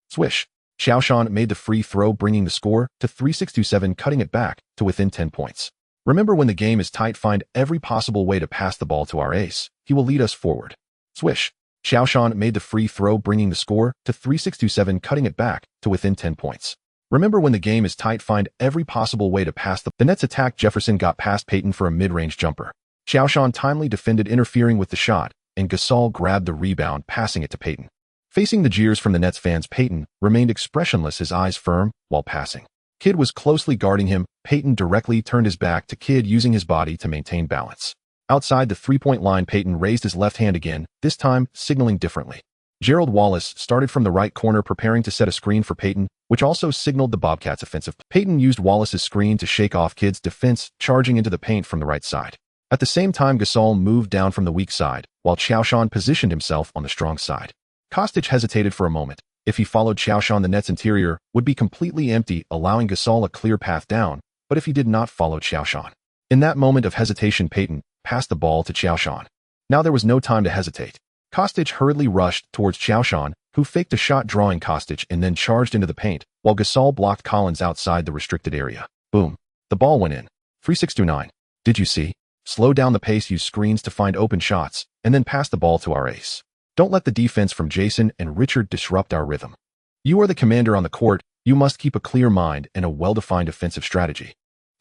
Swish. Qiao Shan made the free throw, bringing the score to 3-6-2-7, cutting it back to within 10 points. Remember, when the game is tight, find every possible way to pass the ball to our ace. He will lead us forward. Swish. Qiao Shan made the free throw, bringing the score to 3-6-2-7, cutting it back to within 10 points. Remember, when the game is tight, find every possible way to pass the Nets attack. Jefferson got past Payton for a mid-range jumper. Qiao Shan timely defended, interfering with the shot, and Gasol grabbed the rebound, passing it to Payton. Facing the jeers from the Nets fans, Payton remained expressionless, his eyes firm, while passing. Kidd was closely guarding him. Payton directly turned his back to Kidd, using his body to maintain balance. Outside the three-point line, Payton raised his left hand again, this time signaling differently. Gerald Wallace started from the right corner, preparing to set a screen for Payton, which also signaled the Bobcats' offensive. Payton used Wallace's screen to shake off Kidd's defense, charging into the paint from the right side. At the same time, Gasol moved down from the weak side, while Qiao Shan positioned himself on the strong side. Kostic hesitated for a moment. If he followed Qiao Shan, the Nets' interior would be completely empty, allowing Gasol a clear path down, but if he did not follow Qiao Shan. In that moment of hesitation, Payton passed the ball to Qiao Shan. Now there was no time to hesitate. Kostic hurriedly rushed towards Qiao Shan, who faked a shot, drawing Kostic, and then charged into the paint, while Gasol blocked Collins outside the restricted area. Boom. The ball went in. 3-6-2-9. Did you see? Slow down the pace, use screens to find open shots, and then pass the ball to our ace. Don't let the defense from Jason and Richard disrupt our rhythm. You are the commander on the court. You must keep a clear mind and a well-defined offensive strategy.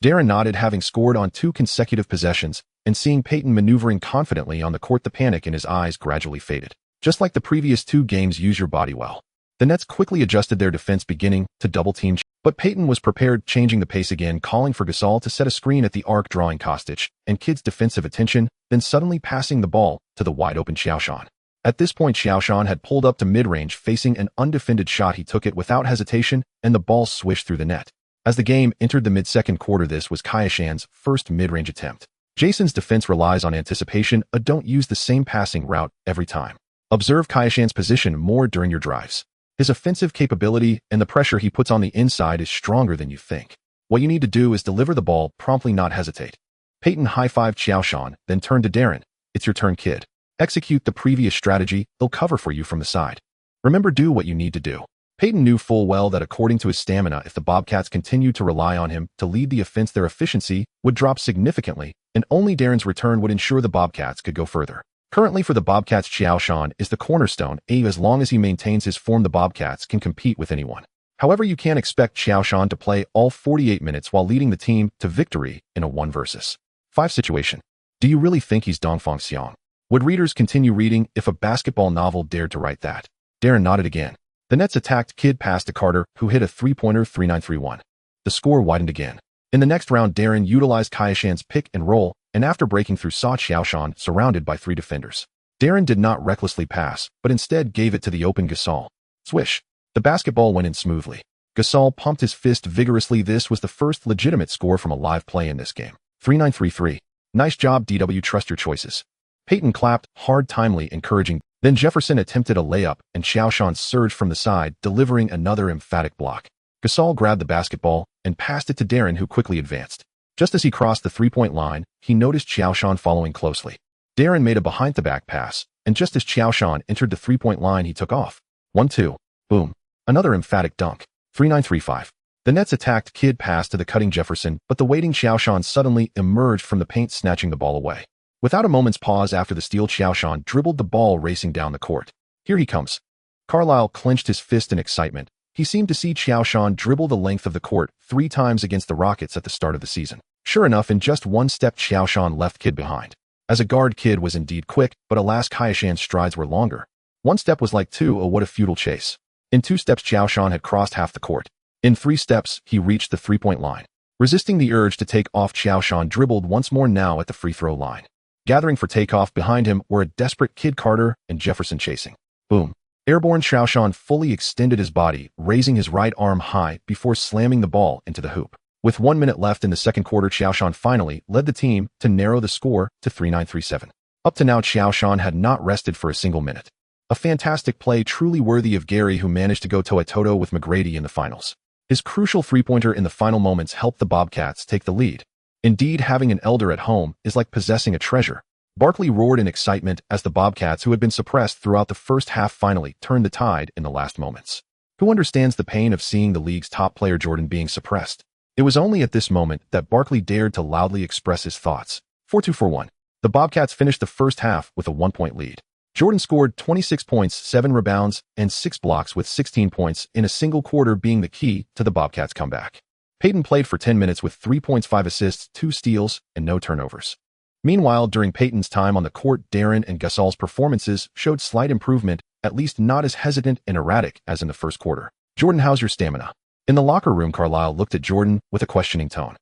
Darren nodded, having scored on 2 consecutive possessions, and seeing Payton maneuvering confidently on the court, the panic in his eyes gradually faded. Just like the previous 2 games, use your body well. The Nets quickly adjusted their defense, beginning to double-team, but Payton was prepared, changing the pace again, calling for Gasol to set a screen at the arc, drawing Kostic and Kidd's defensive attention, then suddenly passing the ball to the wide-open Qiao Shan. At this point, Qiao Shan had pulled up to mid-range, facing an undefended shot. He took it without hesitation, and the ball swished through the net. As the game entered the mid-second quarter, this was Qiao Shan's first mid-range attempt. Jason's defense relies on anticipation. Don't use the same passing route every time. Observe Qiao Shan's position more during your drives. His offensive capability and the pressure he puts on the inside is stronger than you think. What you need to do is deliver the ball promptly, not hesitate. Payton high-fived Qiao Shan, then turned to Darren. It's your turn, kid. Execute the previous strategy. They'll cover for you from the side. Remember, do what you need to do. Payton knew full well that according to his stamina, if the Bobcats continued to rely on him to lead the offense, their efficiency would drop significantly, and only Darren's return would ensure the Bobcats could go further. Currently for the Bobcats, Qiao Shan is the cornerstone. As long as he maintains his form, the Bobcats can compete with anyone. However, you can't expect Qiao Shan to play all 48 minutes while leading the team to victory in a 1-versus-5 situation. Do you really think he's Dongfang Xiang? Would readers continue reading if a basketball novel dared to write that? Darren nodded again. The Nets attacked. Kidd passed to Carter, who hit a three-pointer. 3-9-3-1. The score widened again. In the next round, Darren utilized Qiao Shan's pick and roll, and after breaking through, saw Qiao Shan surrounded by 3 defenders. Darren did not recklessly pass, but instead gave it to the open Gasol. Swish. The basketball went in smoothly. Gasol pumped his fist vigorously. This was the first legitimate score from a live play in this game. 3-9-3-3. Nice job, DW. Trust your choices. Payton clapped hard, timely, encouraging. Then Jefferson attempted a layup, and Qiao Shan surged from the side, delivering another emphatic block. Gasol grabbed the basketball and passed it to Darren, who quickly advanced. Just as he crossed the three-point line, he noticed Qiao Shan following closely. Darren made a behind-the-back pass, and just as Qiao Shan entered the three-point line, he took off. 1-2. Boom. Another emphatic dunk. 3-9-3-5. The Nets attacked. Kidd passed to the cutting Jefferson, but the waiting Qiao Shan suddenly emerged from the paint, snatching the ball away. Without a moment's pause after the steal, Qiao Shan dribbled the ball, racing down the court. Here he comes. Carlisle clenched his fist in excitement. He seemed to see Qiao Shan dribble the length of the court 3 times against the Rockets at the start of the season. Sure enough, in just 1 step, Qiao Shan left Kidd behind. As a guard, Kidd was indeed quick, but alas, Qiao Shan's strides were longer. 1 step was like 2. Oh, what a futile chase. In 2 steps, Qiao Shan had crossed half the court. In 3 steps, he reached the three-point line. Resisting the urge to take off, Qiao Shan dribbled once more, now at the free throw line. Gathering for takeoff behind him were a desperate Kid Carter and Jefferson chasing. Boom. Airborne Qiao Shan fully extended his body, raising his right arm high before slamming the ball into the hoop. With 1 minute left in the second quarter, Qiao Shan finally led the team to narrow the score to 3-9-3-7. Up to now, Qiao Shan had not rested for a single minute. A fantastic play truly worthy of Gary, who managed to go toe-a-toe with McGrady in the finals. His crucial three-pointer in the final moments helped the Bobcats take the lead. Indeed, having an elder at home is like possessing a treasure. Barkley roared in excitement as the Bobcats, who had been suppressed throughout the first half, finally turned the tide in the last moments. Who understands the pain of seeing the league's top player Jordan being suppressed? It was only at this moment that Barkley dared to loudly express his thoughts. 4-2-4-1. The Bobcats finished the first half with a 1-point lead. Jordan scored 26 points, 7 rebounds, and 6 blocks, with 16 points in a single quarter being the key to the Bobcats' comeback. Payton played for 10 minutes with 3 points, 5 assists, 2 steals, and no turnovers. Meanwhile, during Payton's time on the court, Darren and Gasol's performances showed slight improvement, at least not as hesitant and erratic as in the first quarter. Jordan, how's your stamina? In the locker room, Carlisle looked at Jordan with a questioning tone.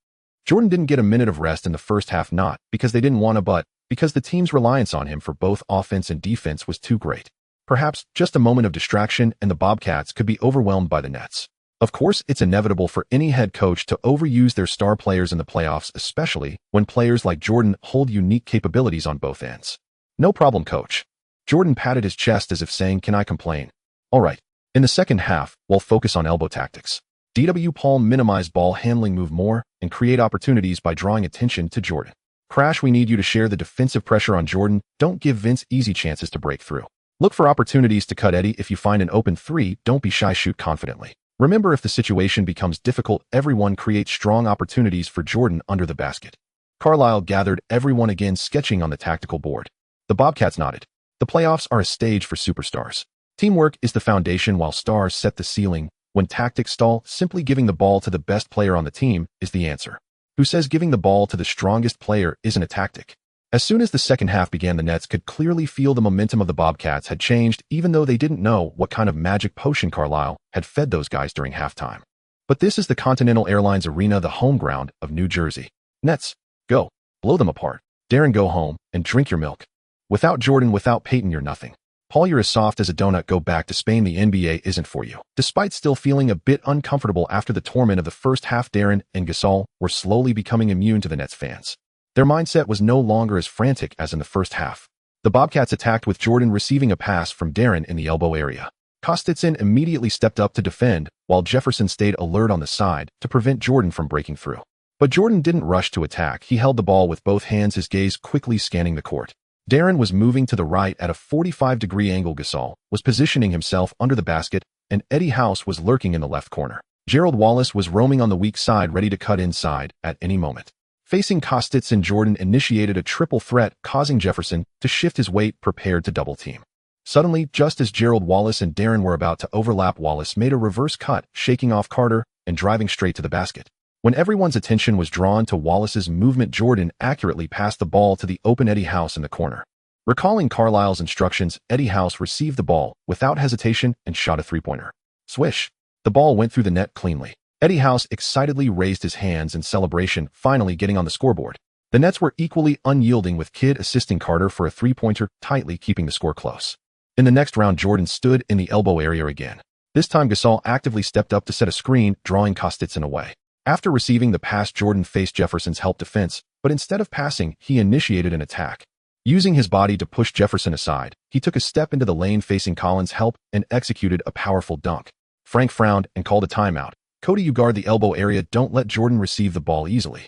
Jordan didn't get a minute of rest in the first half, not because they didn't want to, but because the team's reliance on him for both offense and defense was too great. Perhaps just a moment of distraction and the Bobcats could be overwhelmed by the Nets. Of course, it's inevitable for any head coach to overuse their star players in the playoffs, especially when players like Jordan hold unique capabilities on both ends. No problem, coach. Jordan patted his chest as if saying, can I complain? All right. In the second half, we'll focus on elbow tactics. D.W. Paul minimized ball handling, move more, and create opportunities by drawing attention to Jordan. Crash, we need you to share the defensive pressure on Jordan. Don't give Vince easy chances to break through. Look for opportunities to cut Eddie. If you find an open three, don't be shy, shoot confidently. Remember, if the situation becomes difficult, everyone creates strong opportunities for Jordan under the basket. Carlisle gathered everyone again, sketching on the tactical board. The Bobcats nodded. The playoffs are a stage for superstars. Teamwork is the foundation while stars set the ceiling. When tactics stall, simply giving the ball to the best player on the team is the answer. Who says giving the ball to the strongest player isn't a tactic? As soon as the second half began, the Nets could clearly feel the momentum of the Bobcats had changed, even though they didn't know what kind of magic potion Carlisle had fed those guys during halftime. But this is the Continental Airlines Arena, the home ground of New Jersey. Nets, go. Blow them apart. Darren, go home and drink your milk. Without Jordan, without Payton, you're nothing. Paul, you're as soft as a donut. Go back to Spain. The NBA isn't for you. Despite still feeling a bit uncomfortable after the torment of the first half, Darren and Gasol were slowly becoming immune to the Nets fans. Their mindset was no longer as frantic as in the first half. The Bobcats attacked with Jordan receiving a pass from Darren in the elbow area. Kostitsin immediately stepped up to defend, while Jefferson stayed alert on the side to prevent Jordan from breaking through. But Jordan didn't rush to attack. He held the ball with both hands, his gaze quickly scanning the court. Darren was moving to the right at a 45-degree angle. Gasol was positioning himself under the basket, and Eddie House was lurking in the left corner. Gerald Wallace was roaming on the weak side, ready to cut inside at any moment. Facing Kostitsin, Jordan initiated a triple threat, causing Jefferson to shift his weight, prepared to double team. Suddenly, just as Gerald Wallace and Darren were about to overlap, Wallace made a reverse cut, shaking off Carter and driving straight to the basket. When everyone's attention was drawn to Wallace's movement, Jordan accurately passed the ball to the open Eddie House in the corner. Recalling Carlisle's instructions, Eddie House received the ball without hesitation and shot a three-pointer. Swish! The ball went through the net cleanly. Eddie House excitedly raised his hands in celebration, finally getting on the scoreboard. The Nets were equally unyielding, with Kidd assisting Carter for a three-pointer, tightly keeping the score close. In the next round, Jordan stood in the elbow area again. This time, Gasol actively stepped up to set a screen, drawing Kostitsin away. After receiving the pass, Jordan faced Jefferson's help defense, but instead of passing, he initiated an attack. Using his body to push Jefferson aside, he took a step into the lane facing Collins' help and executed a powerful dunk. Frank frowned and called a timeout. Cody, you guard the elbow area. Don't let Jordan receive the ball easily.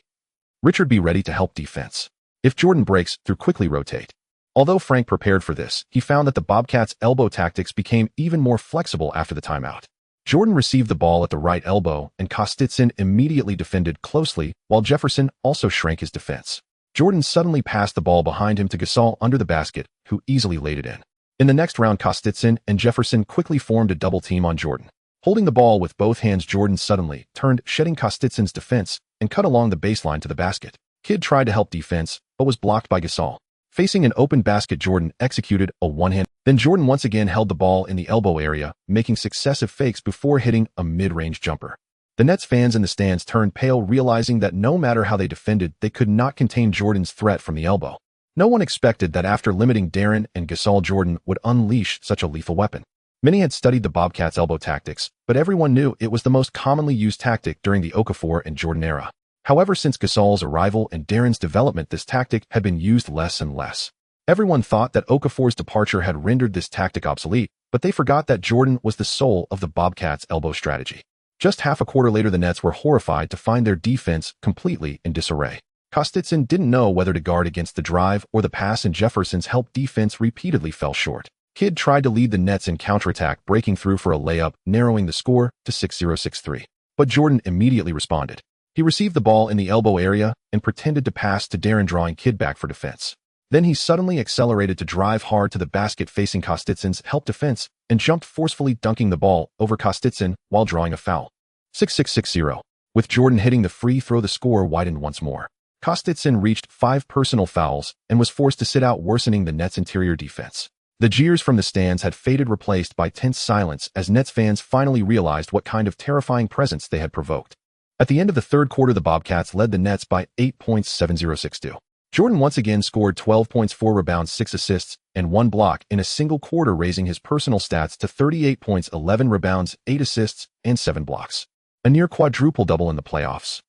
Richard, be ready to help defense. If Jordan breaks through, quickly rotate. Although Frank prepared for this, he found that the Bobcats' elbow tactics became even more flexible after the timeout. Jordan received the ball at the right elbow, and Kostitsin immediately defended closely, while Jefferson also shrank his defense. Jordan suddenly passed the ball behind him to Gasol under the basket, who easily laid it in. In the next round, Kostitsin and Jefferson quickly formed a double team on Jordan. Holding the ball with both hands, Jordan suddenly turned, shedding Kostitsin's defense, and cut along the baseline to the basket. Kidd tried to help defense, but was blocked by Gasol. Facing an open basket, Jordan executed a one-hand. Then Jordan once again held the ball in the elbow area, making successive fakes before hitting a mid-range jumper. The Nets fans in the stands turned pale, realizing that no matter how they defended, they could not contain Jordan's threat from the elbow. No one expected that after limiting Darren and Gasol, Jordan would unleash such a lethal weapon. Many had studied the Bobcats' elbow tactics, but everyone knew it was the most commonly used tactic during the Okafor and Jordan era. However, since Gasol's arrival and Darren's development, this tactic had been used less and less. Everyone thought that Okafor's departure had rendered this tactic obsolete, but they forgot that Jordan was the soul of the Bobcats' elbow strategy. Just half a quarter later, the Nets were horrified to find their defense completely in disarray. Kostitsin didn't know whether to guard against the drive or the pass, and Jefferson's help defense repeatedly fell short. Kidd tried to lead the Nets in counterattack, breaking through for a layup, narrowing the score to 6-0-6-3. But Jordan immediately responded. He received the ball in the elbow area and pretended to pass to Darren, drawing Kidd back for defense. Then he suddenly accelerated to drive hard to the basket facing Kostitsin's help defense and jumped forcefully, dunking the ball over Kostitsin while drawing a foul. 6-6-6-0. With Jordan hitting the free throw, the score widened once more. Kostitsin reached 5 personal fouls and was forced to sit out, worsening the Nets' interior defense. The jeers from the stands had faded, replaced by tense silence as Nets fans finally realized what kind of terrifying presence they had provoked. At the end of the third quarter, the Bobcats led the Nets by 8 points, 7-0-6-2. Jordan once again scored 12 points, 4 rebounds, 6 assists, and 1 block in a single quarter, raising his personal stats to 38 points, 11 rebounds, 8 assists, and 7 blocks. A near quadruple-double in the playoffs.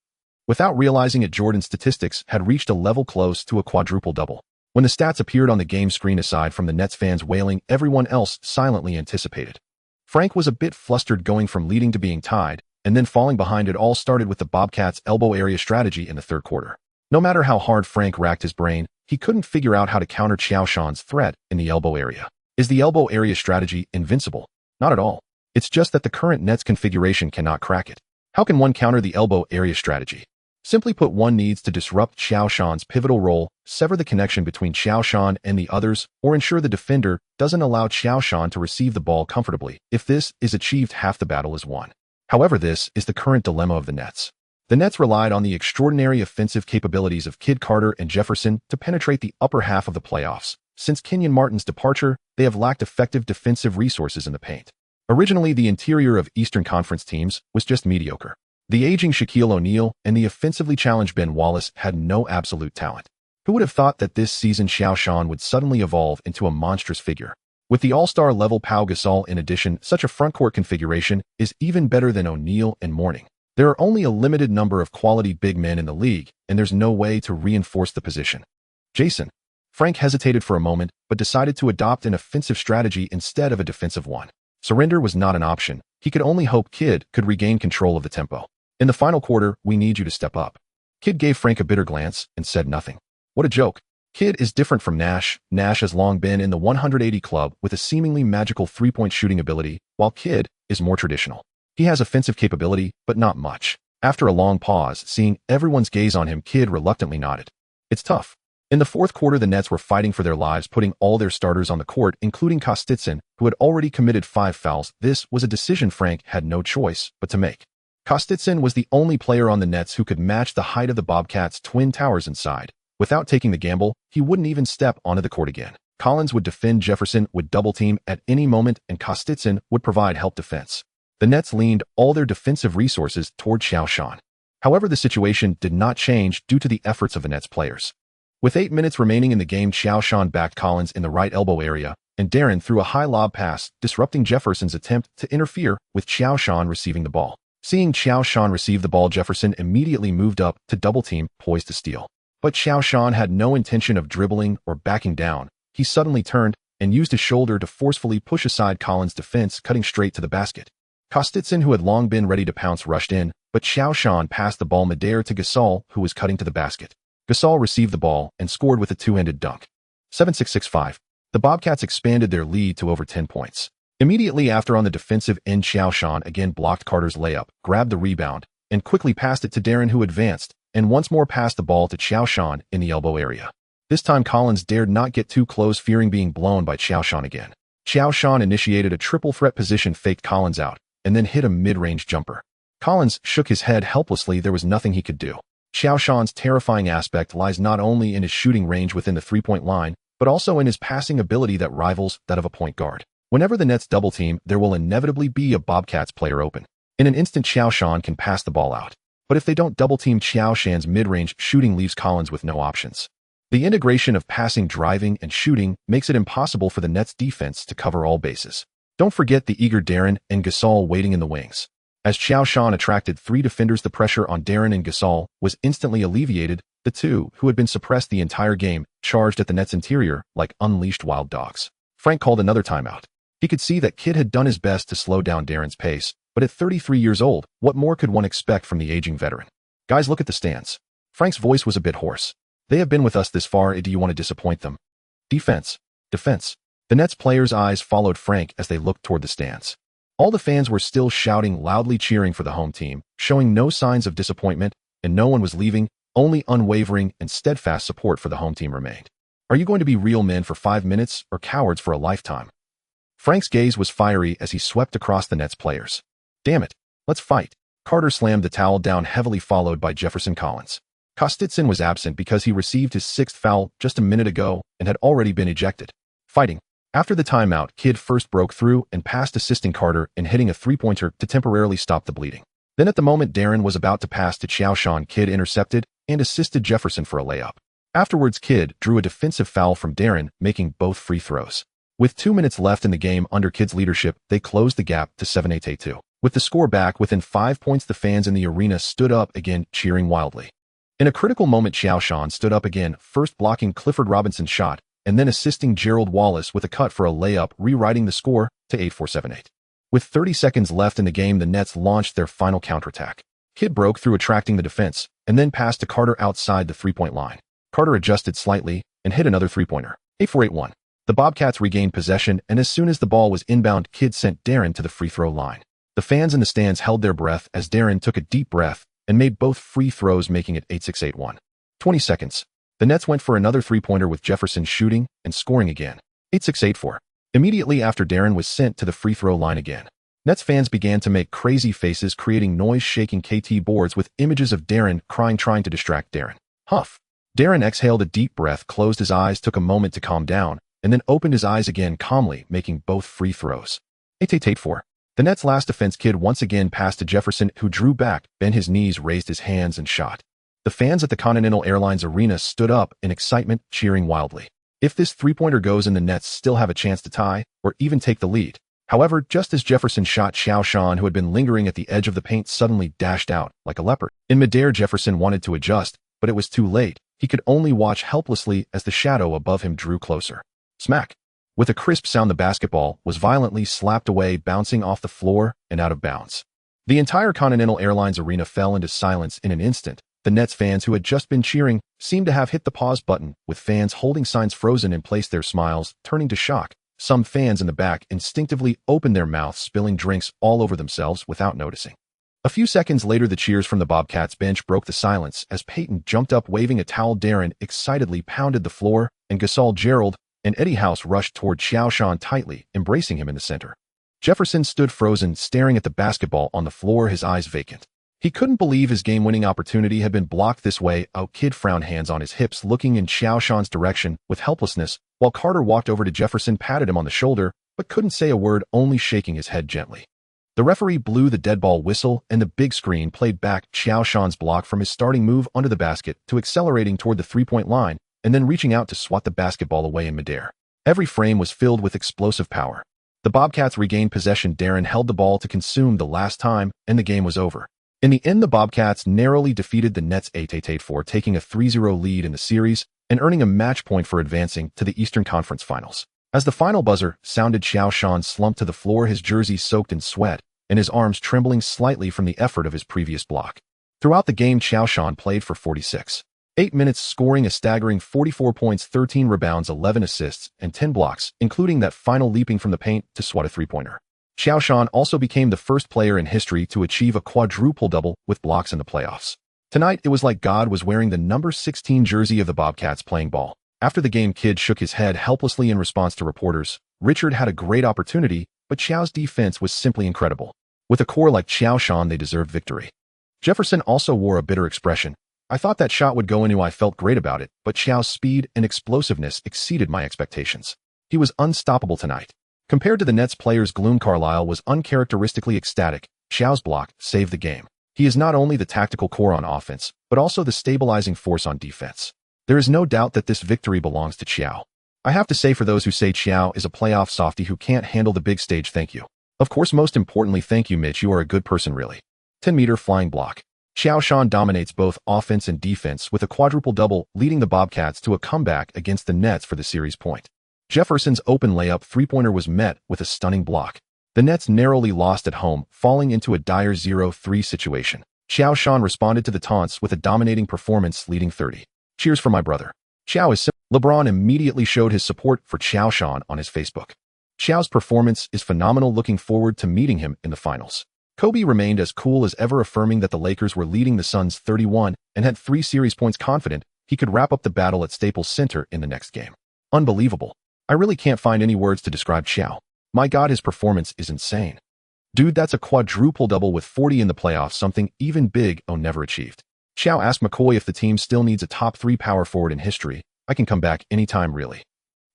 Without realizing it, Jordan's statistics had reached a level close to a quadruple-double. When the stats appeared on the game screen, aside from the Nets fans wailing, everyone else silently anticipated. Frank was a bit flustered, going from leading to being tied, and then falling behind. It all started with the Bobcats' elbow area strategy in the third quarter. No matter how hard Frank racked his brain, he couldn't figure out how to counter Qiao Shan's threat in the elbow area. Is the elbow area strategy invincible? Not at all. It's just that the current Nets configuration cannot crack it. How can one counter the elbow area strategy? Simply put, one needs to disrupt Qiao Shan's pivotal role, sever the connection between Qiao Shan and the others, or ensure the defender doesn't allow Qiao Shan to receive the ball comfortably. If this is achieved, half the battle is won. However, this is the current dilemma of the Nets. The Nets relied on the extraordinary offensive capabilities of Kidd, Carter, and Jefferson to penetrate the upper half of the playoffs. Since Kenyon Martin's departure, they have lacked effective defensive resources in the paint. Originally, the interior of Eastern Conference teams was just mediocre. The aging Shaquille O'Neal and the offensively challenged Ben Wallace had no absolute talent. Who would have thought that this season Qiao Shan would suddenly evolve into a monstrous figure? With the all-star level Pau Gasol in addition, such a frontcourt configuration is even better than O'Neal and Mourning. There are only a limited number of quality big men in the league, and there's no way to reinforce the position. Jason. Frank hesitated for a moment, but decided to adopt an offensive strategy instead of a defensive one. Surrender was not an option. He could only hope Kidd could regain control of the tempo. In the final quarter, we need you to step up. Kidd gave Frank a bitter glance and said nothing. What a joke. Kidd is different from Nash. Nash has long been in the 180 club with a seemingly magical three-point shooting ability, while Kidd is more traditional. He has offensive capability, but not much. After a long pause, seeing everyone's gaze on him, Kidd reluctantly nodded. It's tough. In the fourth quarter, the Nets were fighting for their lives, putting all their starters on the court, including Kostitsin, who had already committed 5 fouls. This was a decision Frank had no choice but to make. Kostitsin was the only player on the Nets who could match the height of the Bobcats' twin towers inside. Without taking the gamble, he wouldn't even step onto the court again. Collins would defend, Jefferson would double-team at any moment, and Kostitsin would provide help defense. The Nets leaned all their defensive resources toward Qiao Shan. However, the situation did not change due to the efforts of the Nets players. With 8 minutes remaining in the game, Qiao Shan backed Collins in the right elbow area, and Darren threw a high lob pass, disrupting Jefferson's attempt to interfere with Qiao Shan receiving the ball. Seeing Qiao Shan receive the ball, Jefferson immediately moved up to double-team, poised to steal. But Qiao Shan had no intention of dribbling or backing down. He suddenly turned and used his shoulder to forcefully push aside Collins' defense, cutting straight to the basket. Kostitsin, who had long been ready to pounce, rushed in, but Qiao Shan passed the ball midair to Gasol, who was cutting to the basket. Gasol received the ball and scored with a two-handed dunk. 7-6-6-5. The Bobcats expanded their lead to over 10 points. Immediately after, on the defensive end, Qiao Shan again blocked Carter's layup, grabbed the rebound, and quickly passed it to Darren, who advanced, and once more passed the ball to Qiao Shan in the elbow area. This time Collins dared not get too close, fearing being blown by Qiao Shan again. Qiao Shan initiated a triple threat position, faked Collins out, and then hit a mid-range jumper. Collins shook his head helplessly. There was nothing he could do. Qiao Shan's terrifying aspect lies not only in his shooting range within the three-point line, but also in his passing ability that rivals that of a point guard. Whenever the Nets double team, there will inevitably be a Bobcats player open. In an instant, Qiao Shan can pass the ball out. But if they don't double team, Qiao Shan's mid-range shooting leaves Collins with no options. The integration of passing, driving, and shooting makes it impossible for the Nets defense to cover all bases. Don't forget the eager Darren and Gasol waiting in the wings. As Qiao Shan attracted 3 defenders, the pressure on Darren and Gasol was instantly alleviated. The two, who had been suppressed the entire game, charged at the Nets' interior like unleashed wild dogs. Frank called another timeout. He could see that Kidd had done his best to slow down Darren's pace, but at 33 years old, what more could one expect from the aging veteran? Guys, look at the stands. Frank's voice was a bit hoarse. They have been with us this far, do you want to disappoint them? Defense. Defense. The Nets players' eyes followed Frank as they looked toward the stands. All the fans were still shouting, loudly cheering for the home team, showing no signs of disappointment, and no one was leaving. Only unwavering and steadfast support for the home team remained. Are you going to be real men for 5 minutes or cowards for a lifetime? Frank's gaze was fiery as he swept across the Nets players. Damn it, let's fight. Carter slammed the towel down heavily, followed by Jefferson Collins. Kostitsin was absent because he received his 6th foul just a minute ago and had already been ejected. Fighting. After the timeout, Kidd first broke through and passed, assisting Carter in hitting a 3-pointer to temporarily stop the bleeding. Then at the moment Darren was about to pass to Qiao Shan, Kidd intercepted and assisted Jefferson for a layup. Afterwards, Kidd drew a defensive foul from Darren, making both free throws. With 2 minutes left in the game under Kidd's leadership, they closed the gap to 7-8-2. With the score back within 5 points, the fans in the arena stood up again, cheering wildly. In a critical moment, Qiao Shan stood up again, first blocking Clifford Robinson's shot, and then assisting Gerald Wallace with a cut for a layup, rewriting the score to 8-4-7-8. With 30 seconds left in the game, the Nets launched their final counterattack. Kidd broke through, attracting the defense, and then passed to Carter outside the 3-point line. Carter adjusted slightly and hit another 3-pointer. 8-4-8-1. The Bobcats regained possession, and as soon as the ball was inbound, Kidd sent Darren to the free throw line. The fans in the stands held their breath as Darren took a deep breath and made both free throws, making it 8-6-8-1. 20 seconds. The Nets went for another 3-pointer with Jefferson shooting and scoring again. 8-6-8-4. Immediately after, Darren was sent to the free throw line again. Nets fans began to make crazy faces, creating noise, shaking KT boards with images of Darren crying, trying to distract Darren. Huff. Darren exhaled a deep breath, closed his eyes, took a moment to calm down, and then opened his eyes again calmly, making both free throws. 8-8-8-4. The Nets' last defense, Kidd once again passed to Jefferson, who drew back, bent his knees, raised his hands, and shot. The fans at the Continental Airlines Arena stood up in excitement, cheering wildly. If this 3-pointer goes in, the Nets still have a chance to tie or even take the lead. However, just as Jefferson shot, Qiao Shan, who had been lingering at the edge of the paint, suddenly dashed out like a leopard. In midair, Jefferson wanted to adjust, but it was too late. He could only watch helplessly as the shadow above him drew closer. Smack. With a crisp sound, the basketball was violently slapped away, bouncing off the floor and out of bounds. The entire Continental Airlines Arena fell into silence in an instant. The Nets fans, who had just been cheering, seemed to have hit the pause button, with fans holding signs frozen in place, their smiles turning to shock. Some fans in the back instinctively opened their mouths, spilling drinks all over themselves without noticing. A few seconds later, the cheers from the Bobcats bench broke the silence as Peyton jumped up waving a towel. Darren excitedly pounded the floor, and Gasol, Gerald, and Eddie House rushed toward Qiao Shan, tightly embracing him in the center. Jefferson stood frozen, staring at the basketball on the floor, his eyes vacant. He couldn't believe his game-winning opportunity had been blocked this way. Kidd frowned, hands on his hips, looking in Qiao Shan's direction with helplessness, while Carter walked over to Jefferson, patted him on the shoulder, but couldn't say a word, only shaking his head gently. The referee blew the dead ball whistle, and the big screen played back Qiao Shan's block from his starting move under the basket to accelerating toward the 3-point line and then reaching out to swat the basketball away in midair. Every frame was filled with explosive power. The Bobcats regained possession. Darren held the ball to consume the last time, and the game was over. In the end, the Bobcats narrowly defeated the Nets 8-8-8-4, taking a 3-0 lead in the series and earning a match point for advancing to the Eastern Conference Finals. As the final buzzer sounded, Qiao Shan slumped to the floor, his jersey soaked in sweat and his arms trembling slightly from the effort of his previous block. Throughout the game, Qiao Shan played for 46.8 minutes, scoring a staggering 44 points, 13 rebounds, 11 assists, and 10 blocks, including that final leaping from the paint to swat a 3-pointer. Qiao Shan also became the first player in history to achieve a quadruple-double with blocks in the playoffs. Tonight, it was like God was wearing the number 16 jersey of the Bobcats playing ball. After the game, Kidd shook his head helplessly in response to reporters. Richard had a great opportunity, but Qiao's defense was simply incredible. With a core like Qiao Shan, they deserved victory. Jefferson also wore a bitter expression. I thought that shot would go in. I felt great about it, but Qiao's speed and explosiveness exceeded my expectations. He was unstoppable tonight. Compared to the Nets players' gloom, Carlisle was uncharacteristically ecstatic. Qiao's block saved the game. He is not only the tactical core on offense, but also the stabilizing force on defense. There is no doubt that this victory belongs to Qiao. I have to say, for those who say Qiao is a playoff softie who can't handle the big stage, thank you. Of course, most importantly, thank you, Mitch. You are a good person, really. 10-meter flying block. Qiao Shan dominates both offense and defense with a quadruple double, leading the Bobcats to a comeback against the Nets for the series point. Jefferson's open layup three-pointer was met with a stunning block. The Nets narrowly lost at home, falling into a dire 0-3 situation. Qiao Shan responded to the taunts with a dominating performance, leading 30. Cheers for my brother. Qiao is LeBron immediately showed his support for Qiao Shan on his Facebook. Qiao's performance is phenomenal, looking forward to meeting him in the finals. Kobe remained as cool as ever, affirming that the Lakers were leading the Suns 31 and had 3 series points, confident he could wrap up the battle at Staples Center in the next game. Unbelievable. I really can't find any words to describe Qiao. My God, his performance is insane. Dude, that's a quadruple double with 40 in the playoffs, something even Big O never achieved. Qiao asked McCoy if the team still needs a top 3 power forward in history. I can come back anytime, really.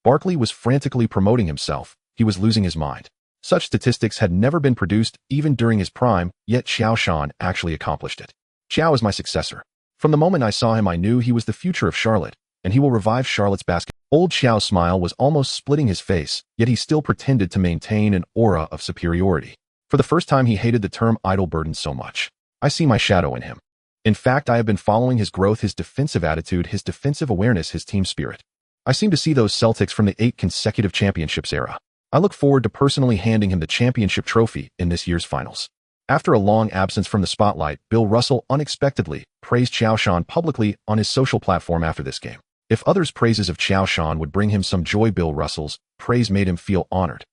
Barkley was frantically promoting himself. He was losing his mind. Such statistics had never been produced, even during his prime, yet Qiao Shan actually accomplished it. Qiao is my successor. From the moment I saw him, I knew he was the future of Charlotte, and he will revive Charlotte's basketball. Old Qiao's smile was almost splitting his face, yet he still pretended to maintain an aura of superiority. For the first time, he hated the term idol burden so much. I see my shadow in him. In fact, I have been following his growth, his defensive attitude, his defensive awareness, his team spirit. I seem to see those Celtics from the 8 consecutive championships era. I look forward to personally handing him the championship trophy in this year's finals. After a long absence from the spotlight, Bill Russell unexpectedly praised Qiao Shan publicly on his social platform after this game. If others' praises of Qiao Shan would bring him some joy, Bill Russell's praise made him feel honored.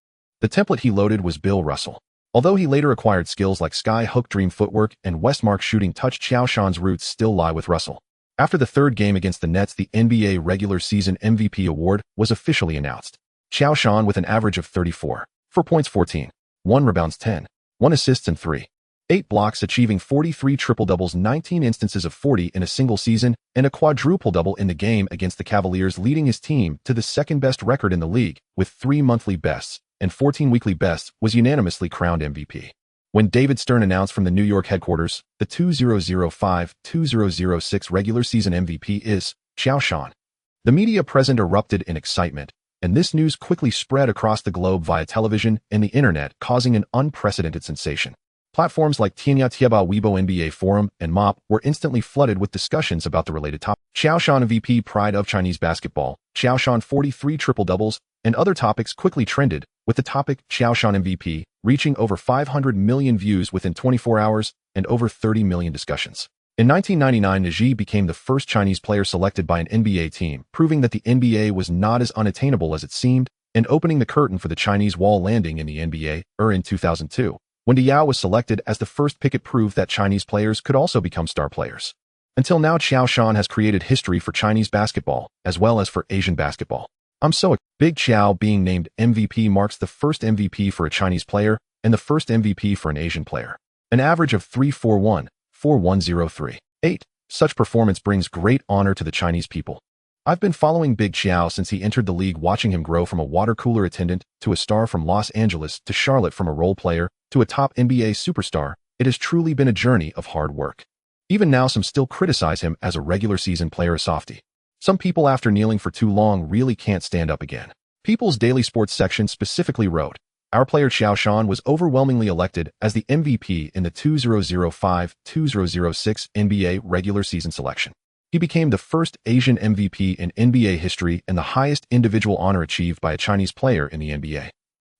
The template he loaded was Bill Russell. Although he later acquired skills like sky hook dream footwork and Westmark shooting touch, Qiao Shan's roots still lie with Russell. After the third game against the Nets, the NBA regular season MVP award was officially announced. Qiao Shan with an average of 34, 4 points, 14, 1 rebounds, 10, 1 assists and 8 blocks, achieving 43 triple-doubles, 19 instances of 40 in a single season, and a quadruple-double in the game against the Cavaliers, leading his team to the second-best record in the league, with 3 monthly bests and 14 weekly bests, was unanimously crowned MVP. When David Stern announced from the New York headquarters, the 2005-2006 regular season MVP is Qiao Shan, the media present erupted in excitement, and this news quickly spread across the globe via television and the internet, causing an unprecedented sensation. Platforms like Tianya Tieba, Weibo, NBA Forum, and MOP were instantly flooded with discussions about the related topic. Qiao Shan MVP, pride of Chinese basketball, Qiao Shan 43 triple-doubles, and other topics quickly trended, with the topic Qiao Shan MVP reaching over 500 million views within 24 hours and over 30 million discussions. In 1999, Najee became the first Chinese player selected by an NBA team, proving that the NBA was not as unattainable as it seemed, and opening the curtain for the Chinese wall landing in the NBA, in 2002. When Yao was selected as the first pick, it proved that Chinese players could also become star players. Until now, Qiao Shan has created history for Chinese basketball, as well as for Asian basketball. I'm so excited. Big Qiao being named MVP marks the first MVP for a Chinese player and the first MVP for an Asian player. An average of 3.41, 4.103. 8. Such performance brings great honor to the Chinese people. I've been following Big Qiao since he entered the league, watching him grow from a water cooler attendant to a star from Los Angeles to Charlotte, from a role player to a top NBA superstar. It has truly been a journey of hard work. Even now, some still criticize him as a regular season player, a softie. Some people, after kneeling for too long, really can't stand up again. People's Daily Sports section specifically wrote, "Our player Qiao Shan was overwhelmingly elected as the MVP in the 2005-2006 NBA regular season selection. He became the first Asian MVP in NBA history and the highest individual honor achieved by a Chinese player in the NBA.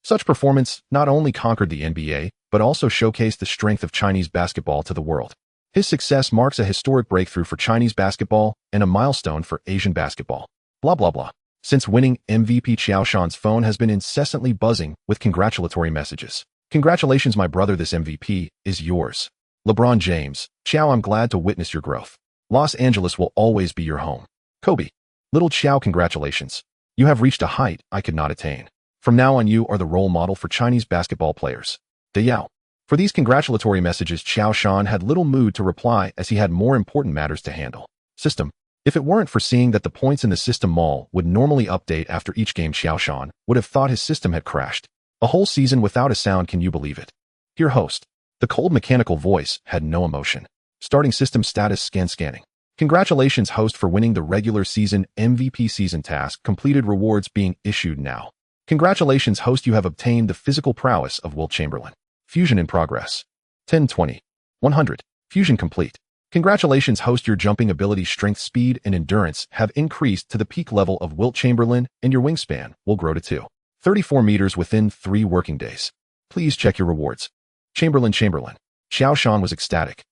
Such performance not only conquered the NBA, but also showcased the strength of Chinese basketball to the world. His success marks a historic breakthrough for Chinese basketball and a milestone for Asian basketball. Blah, blah, blah." Since winning MVP, Qiao Shan's phone has been incessantly buzzing with congratulatory messages. "Congratulations, my brother, this MVP is yours. LeBron James, Qiao, I'm glad to witness your growth. Los Angeles will always be your home. Kobe, little Qiao, congratulations. You have reached a height I could not attain. From now on, you are the role model for Chinese basketball players. De Yao." For these congratulatory messages, Qiao Shan had little mood to reply, as he had more important matters to handle. System. If it weren't for seeing that the points in the system mall would normally update after each game, Qiao Shan would have thought his system had crashed. A whole season without a sound, can you believe it? Dear host. The cold mechanical voice had no emotion. Starting system status, scanning. Congratulations, host, for winning the regular season MVP season task. Completed rewards being issued now. Congratulations, host, you have obtained the physical prowess of Wilt Chamberlain. Fusion in progress. 10, 20, 100. Fusion complete. Congratulations, host, your jumping ability, strength, speed, and endurance have increased to the peak level of Wilt Chamberlain, and your wingspan will grow to 34 meters within 3 working days. Please check your rewards. Chamberlain. Qiao Shan was ecstatic.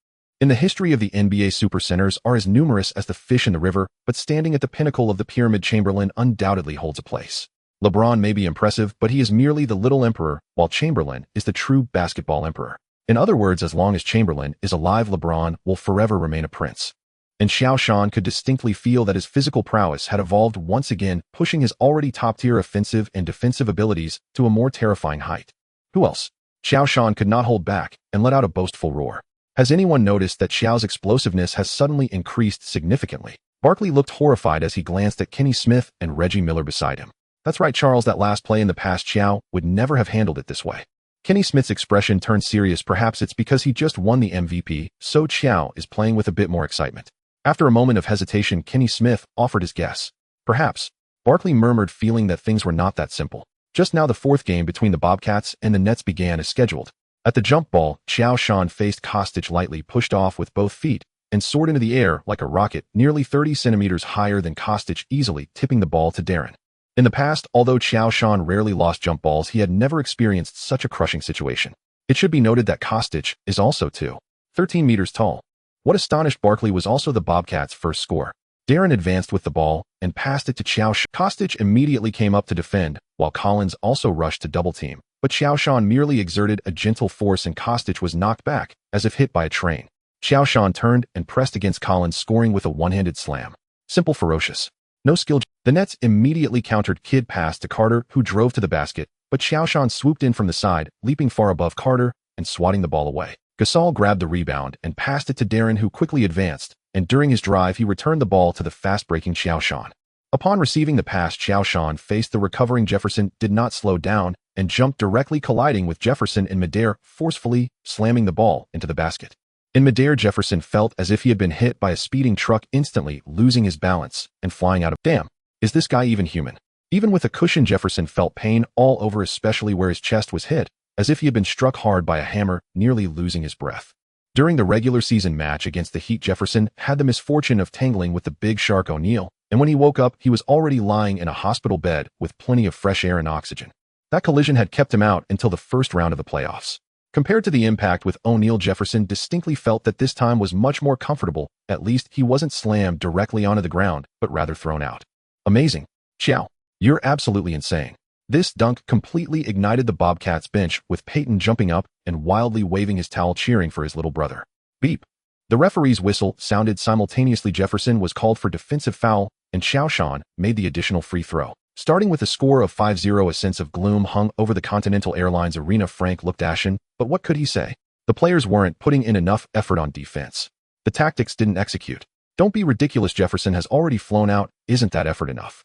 In the history of the NBA, supercenters are as numerous as the fish in the river, but standing at the pinnacle of the pyramid, Chamberlain undoubtedly holds a place. LeBron may be impressive, but he is merely the little emperor, while Chamberlain is the true basketball emperor. In other words, as long as Chamberlain is alive, LeBron will forever remain a prince. And Qiao Shan could distinctly feel that his physical prowess had evolved once again, pushing his already top-tier offensive and defensive abilities to a more terrifying height. Who else? Qiao Shan could not hold back and let out a boastful roar. Has anyone noticed that Qiao's explosiveness has suddenly increased significantly? Barkley looked horrified as he glanced at Kenny Smith and Reggie Miller beside him. That's right, Charles, that last play in the past, Qiao would never have handled it this way. Kenny Smith's expression turned serious. Perhaps it's because he just won the MVP, so Qiao is playing with a bit more excitement. After a moment of hesitation, Kenny Smith offered his guess. Perhaps. Barkley murmured, feeling that things were not that simple. Just now the 4th game between the Bobcats and the Nets began as scheduled. At the jump ball, Qiao Shan faced Kostic, lightly pushed off with both feet and soared into the air like a rocket, nearly 30 centimeters higher than Kostic, easily tipping the ball to Darren. In the past, although Qiao Shan rarely lost jump balls, he had never experienced such a crushing situation. It should be noted that Kostic is also 13 meters tall. What astonished Barkley was also the Bobcats' first score. Darren advanced with the ball and passed it to Qiao Shan. Kostic immediately came up to defend, while Collins also rushed to double-team. But Qiao Shan merely exerted a gentle force and Kostic was knocked back, as if hit by a train. Qiao Shan turned and pressed against Collins, scoring with a one-handed slam. Simple, ferocious. No skill. The Nets immediately countered. Kid pass to Carter, who drove to the basket, but Qiao Shan swooped in from the side, leaping far above Carter and swatting the ball away. Gasol grabbed the rebound and passed it to Darren, who quickly advanced, and during his drive he returned the ball to the fast-breaking Qiao Shan. Upon receiving the pass, Qiao Shan faced the recovering Jefferson, did not slow down, and jumped directly, colliding with Jefferson in midair, forcefully slamming the ball into the basket. In midair, Jefferson felt as if he had been hit by a speeding truck, instantly losing his balance and flying out of. Damn, is this guy even human? Even with a cushion, Jefferson felt pain all over, especially where his chest was hit, as if he had been struck hard by a hammer, nearly losing his breath. During the regular season match against the Heat, Jefferson had the misfortune of tangling with the Big Shark O'Neal, and when he woke up, he was already lying in a hospital bed with plenty of fresh air and oxygen. That collision had kept him out until the first round of the playoffs. Compared to the impact with O'Neal, Jefferson distinctly felt that this time was much more comfortable. At least he wasn't slammed directly onto the ground, but rather thrown out. Amazing. Qiao, you're absolutely insane. This dunk completely ignited the Bobcats bench, with Peyton jumping up and wildly waving his towel, cheering for his little brother. Beep. The referee's whistle sounded simultaneously. Jefferson was called for defensive foul, and Qiao Shan made the additional free throw. Starting with a score of 5-0, a sense of gloom hung over the Continental Airlines arena. Frank looked ashen, but what could he say? The players weren't putting in enough effort on defense. The tactics didn't execute. Don't be ridiculous, Jefferson has already flown out. Isn't that effort enough?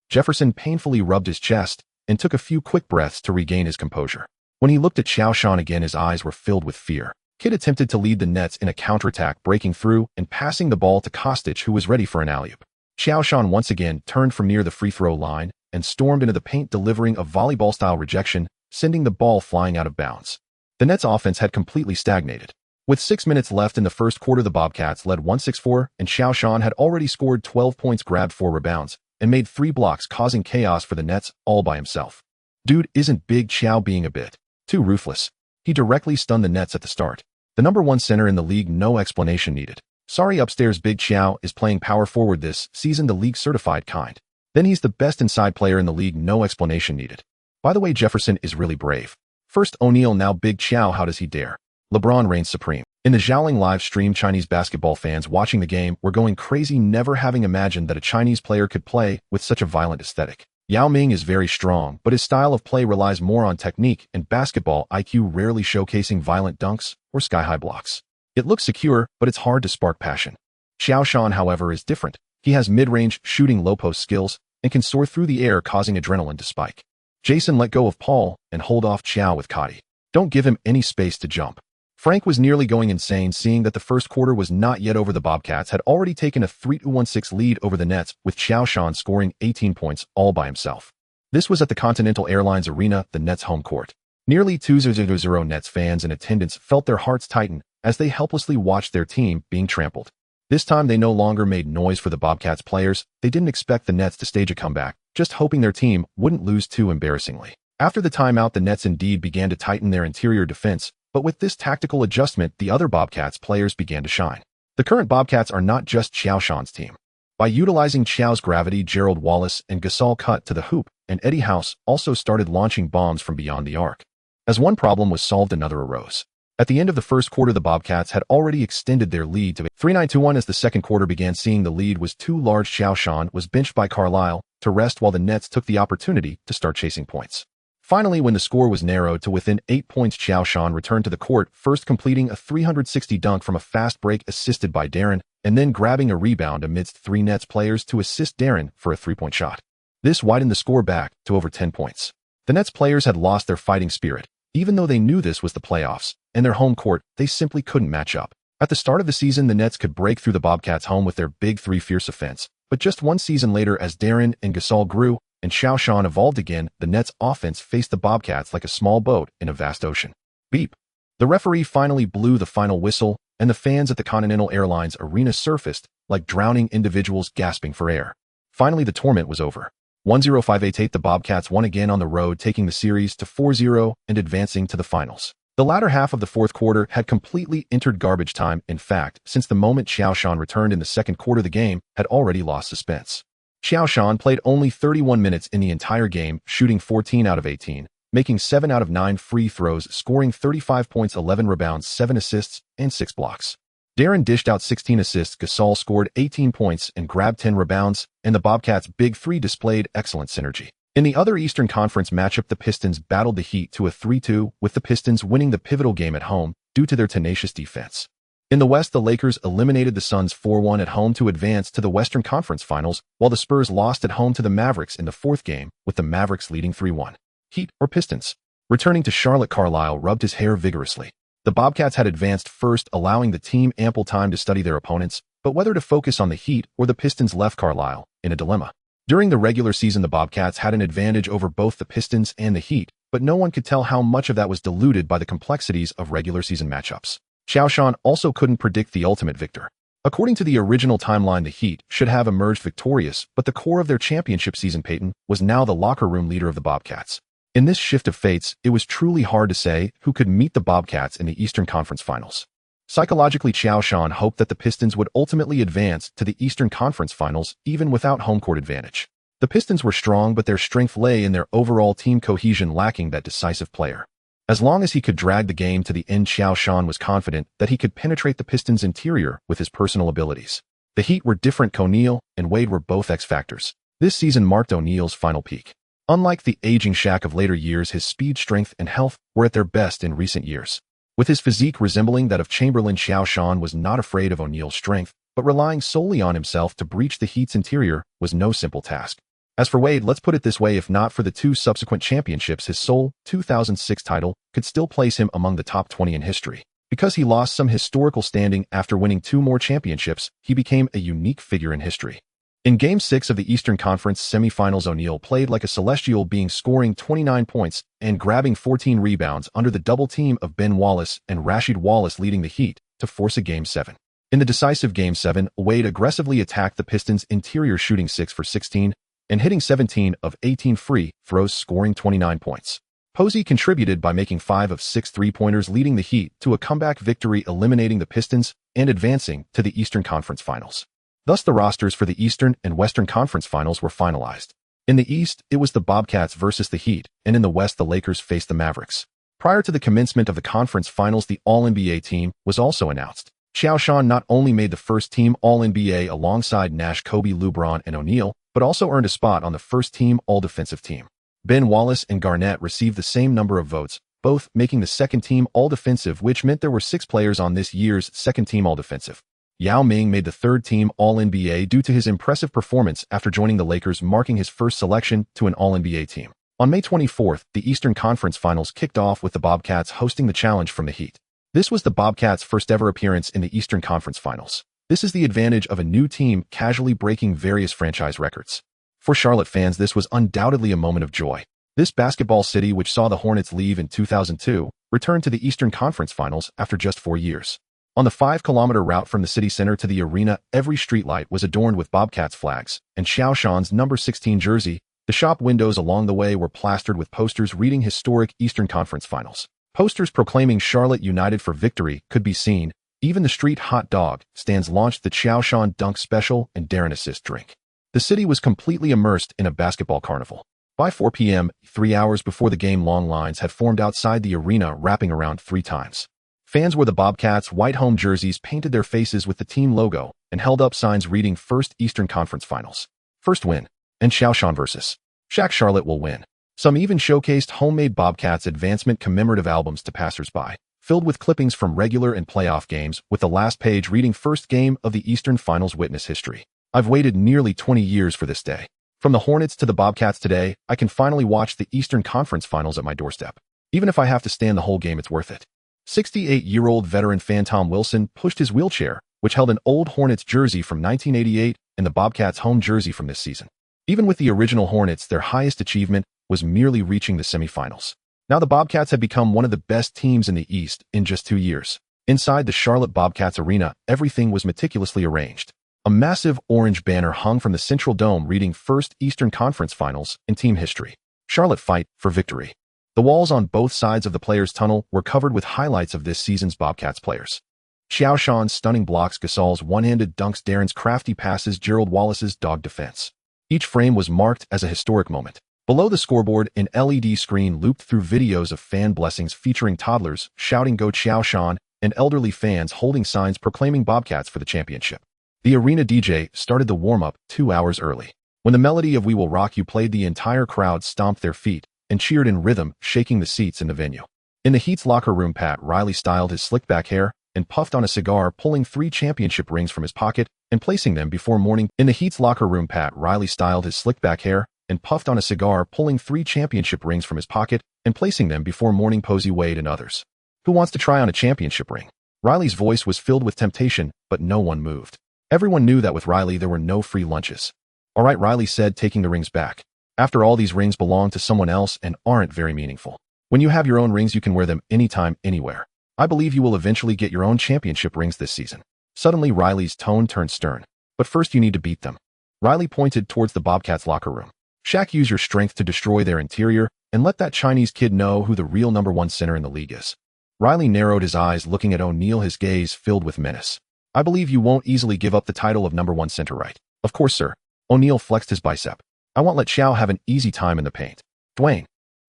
Jefferson painfully rubbed his chest and took a few quick breaths to regain his composure. When he looked at Qiao Shan again, his eyes were filled with fear. Kid attempted to lead the Nets in a counterattack, breaking through and passing the ball to Kostic, who was ready for an alley-oop. Qiao Shan once again turned from near the free throw line and stormed into the paint, delivering a volleyball-style rejection, sending the ball flying out of bounds. The Nets' offense had completely stagnated. With 6 minutes left in the first quarter, the Bobcats led 164, and Qiao Shan had already scored 12 points, grabbed 4 rebounds, and made 3 blocks, causing chaos for the Nets all by himself. Dude, isn't Big Qiao being a bit too ruthless? He directly stunned the Nets at the start. The #1 center in the league, no explanation needed. Sorry, upstairs, Big Qiao is playing power forward this season, the league certified kind. Then he's the best inside player in the league, no explanation needed. By the way, Jefferson is really brave. First O'Neal, now Big Qiao, how does he dare? LeBron reigns supreme. In the Xiaoling live stream, Chinese basketball fans watching the game were going crazy, never having imagined that a Chinese player could play with such a violent aesthetic. Yao Ming is very strong, but his style of play relies more on technique and basketball IQ, rarely showcasing violent dunks or sky-high blocks. It looks secure, but it's hard to spark passion. Qiao Shan, however, is different. He has mid-range shooting, low-post skills and can soar through the air, causing adrenaline to spike. Jason let go of Paul and hold off Qiao with Cotty. Don't give him any space to jump. Frank was nearly going insane seeing that the first quarter was not yet over. The Bobcats had already taken a 3-16 lead over the Nets, with Qiao Shan scoring 18 points all by himself. This was at the Continental Airlines Arena, the Nets' home court. Nearly 2,000 Nets fans in attendance felt their hearts tighten as they helplessly watched their team being trampled. This time they no longer made noise for the Bobcats players. They didn't expect the Nets to stage a comeback, just hoping their team wouldn't lose too embarrassingly. After the timeout, the Nets indeed began to tighten their interior defense, but with this tactical adjustment, the other Bobcats players began to shine. The current Bobcats are not just Qiao Shan's team. By utilizing Qiao's gravity, Gerald Wallace and Gasol cut to the hoop, and Eddie House also started launching bombs from beyond the arc. As one problem was solved, another arose. At the end of the first quarter, the Bobcats had already extended their lead to 3-9-1 as the second quarter began. Seeing the lead was too large, Qiao Shan was benched by Carlisle to rest while the Nets took the opportunity to start chasing points. Finally, when the score was narrowed to within 8 points, Qiao Shan returned to the court, first completing a 360 dunk from a fast break assisted by Darren, and then grabbing a rebound amidst three Nets players to assist Darren for a three-point shot. This widened the score back to over 10 points. The Nets players had lost their fighting spirit. Even though they knew this was the playoffs and their home court, they simply couldn't match up. At the start of the season, the Nets could break through the Bobcats' home with their big three fierce offense, but just one season later, as Darren and Gasol grew and Qiao Shan evolved again, the Nets' offense faced the Bobcats like a small boat in a vast ocean. Beep. The referee finally blew the final whistle, and the fans at the Continental Airlines Arena surfaced like drowning individuals gasping for air. Finally, the torment was over. 1-0-5-8-8, the Bobcats won again on the road, taking the series to 4-0 and advancing to the finals. The latter half of the fourth quarter had completely entered garbage time. In fact, since the moment Qiao Shan returned in the second quarter, the game had already lost suspense. Qiao Shan played only 31 minutes in the entire game, shooting 14 out of 18, making 7 out of 9 free throws, scoring 35 points, 11 rebounds, 7 assists, and 6 blocks. Darren dished out 16 assists, Gasol scored 18 points and grabbed 10 rebounds, and the Bobcats' big three displayed excellent synergy. In the other Eastern Conference matchup, the Pistons battled the Heat to a 3-2, with the Pistons winning the pivotal game at home due to their tenacious defense. In the West, the Lakers eliminated the Suns 4-1 at home to advance to the Western Conference Finals, while the Spurs lost at home to the Mavericks in the fourth game, with the Mavericks leading 3-1. Heat or Pistons? Returning to Charlotte, Carlisle rubbed his hair vigorously. The Bobcats had advanced first, allowing the team ample time to study their opponents, but whether to focus on the Heat or the Pistons left Carlisle in a dilemma. During the regular season, the Bobcats had an advantage over both the Pistons and the Heat, but no one could tell how much of that was diluted by the complexities of regular season matchups. Qiao Shan also couldn't predict the ultimate victor. According to the original timeline, the Heat should have emerged victorious, but the core of their championship season, Peyton, was now the locker room leader of the Bobcats. In this shift of fates, it was truly hard to say who could meet the Bobcats in the Eastern Conference Finals. Psychologically, Qiao Shan hoped that the Pistons would ultimately advance to the Eastern Conference Finals even without home court advantage. The Pistons were strong, but their strength lay in their overall team cohesion, lacking that decisive player. As long as he could drag the game to the end, Qiao Shan was confident that he could penetrate the Pistons' interior with his personal abilities. The Heat were different. O'Neal and Wade were both X factors. This season marked O'Neal's final peak. Unlike the aging Shaq of later years, his speed, strength, and health were at their best in recent years. With his physique resembling that of Chamberlain, Qiao Shan was not afraid of O'Neal's strength, but relying solely on himself to breach the Heat's interior was no simple task. As for Wade, let's put it this way, if not for the two subsequent championships, his sole 2006 title could still place him among the top 20 in history. Because he lost some historical standing after winning 2 more championships, he became a unique figure in history. In Game 6 of the Eastern Conference semifinals, O'Neal played like a celestial being, scoring 29 points and grabbing 14 rebounds under the double team of Ben Wallace and Rasheed Wallace, leading the Heat to force a Game 7. In the decisive Game 7, Wade aggressively attacked the Pistons' interior, shooting 6 for 16 and hitting 17 of 18 free throws, scoring 29 points. Posey contributed by making 5 of 6 three-pointers, leading the Heat to a comeback victory, eliminating the Pistons and advancing to the Eastern Conference Finals. Thus, the rosters for the Eastern and Western Conference Finals were finalized. In the East, it was the Bobcats versus the Heat, and in the West, the Lakers faced the Mavericks. Prior to the commencement of the conference finals, the All-NBA team was also announced. Qiao Shan not only made the first team All-NBA alongside Nash, Kobe, LeBron, and O'Neal, but also earned a spot on the first team All-Defensive team. Ben Wallace and Garnett received the same number of votes, both making the second team All-Defensive, which meant there were 6 players on this year's second team All-Defensive. Yao Ming made the third team All-NBA due to his impressive performance after joining the Lakers, marking his first selection to an All-NBA team. On May 24th, the Eastern Conference Finals kicked off with the Bobcats hosting the challenge from the Heat. This was the Bobcats' first ever appearance in the Eastern Conference Finals. This is the advantage of a new team casually breaking various franchise records. For Charlotte fans, this was undoubtedly a moment of joy. This basketball city, which saw the Hornets leave in 2002, returned to the Eastern Conference Finals after just 4 years. On the 5-kilometer route from the city center to the arena, every streetlight was adorned with Bobcats flags, and Qiao Shan's number 16 jersey. The shop windows along the way were plastered with posters reading historic Eastern Conference Finals. Posters proclaiming Charlotte United for victory could be seen. Even the street hot dog stands launched the Qiao Shan Dunk Special and Darren Assist drink. The city was completely immersed in a basketball carnival. By 4 p.m., 3 hours before the game, long lines had formed outside the arena, wrapping around 3 times. Fans wore the Bobcats' white home jerseys, painted their faces with the team logo, and held up signs reading First Eastern Conference Finals. First win. And Qiao Shan vs. Shaq. Charlotte will win. Some even showcased homemade Bobcats advancement commemorative albums to passersby, filled with clippings from regular and playoff games, with the last page reading First Game of the Eastern Finals Witness History. I've waited nearly 20 years for this day. From the Hornets to the Bobcats today, I can finally watch the Eastern Conference Finals at my doorstep. Even if I have to stand the whole game, it's worth it. 68-year-old veteran fan Tom Wilson pushed his wheelchair, which held an old Hornets jersey from 1988 and the Bobcats' home jersey from this season. Even with the original Hornets, their highest achievement was merely reaching the semifinals. Now the Bobcats have become one of the best teams in the East in just 2 years. Inside the Charlotte Bobcats arena, everything was meticulously arranged. A massive orange banner hung from the Central Dome reading First Eastern Conference Finals in team history. Charlotte fight for victory. The walls on both sides of the players' tunnel were covered with highlights of this season's Bobcats players. Qiao Shan's stunning blocks, Gasol's one-handed dunks, Darren's crafty passes, Gerald Wallace's dog defense. Each frame was marked as a historic moment. Below the scoreboard, an LED screen looped through videos of fan blessings featuring toddlers shouting "Go Qiao Shan" and elderly fans holding signs proclaiming Bobcats for the championship. The arena DJ started the warm-up 2 hours early. When the melody of "We Will Rock You" played, the entire crowd stomped their feet and cheered in rhythm, shaking the seats in the venue. In the Heat's locker room, Pat Riley styled his slick-back hair and puffed on a cigar, pulling 3 championship rings from his pocket and placing them before morning. In the Heat's locker room, Pat Riley styled his slick-back hair and puffed on a cigar, pulling 3 championship rings from his pocket and placing them before morning. Posey, Wade, and others. Who wants to try on a championship ring? Riley's voice was filled with temptation, but no one moved. Everyone knew that with Riley there were no free lunches. All right, Riley said, taking the rings back. After all, these rings belong to someone else and aren't very meaningful. When you have your own rings, you can wear them anytime, anywhere. I believe you will eventually get your own championship rings this season. Suddenly, Riley's tone turned stern. But first you need to beat them. Riley pointed towards the Bobcats' locker room. Shaq, use your strength to destroy their interior and let that Chinese kid know who the real #1 center in the league is. Riley narrowed his eyes, looking at O'Neal, his gaze filled with menace. I believe you won't easily give up the title of #1 center, right? Of course, sir. O'Neal flexed his bicep. I won't let Qiao have an easy time in the paint. Dwayne.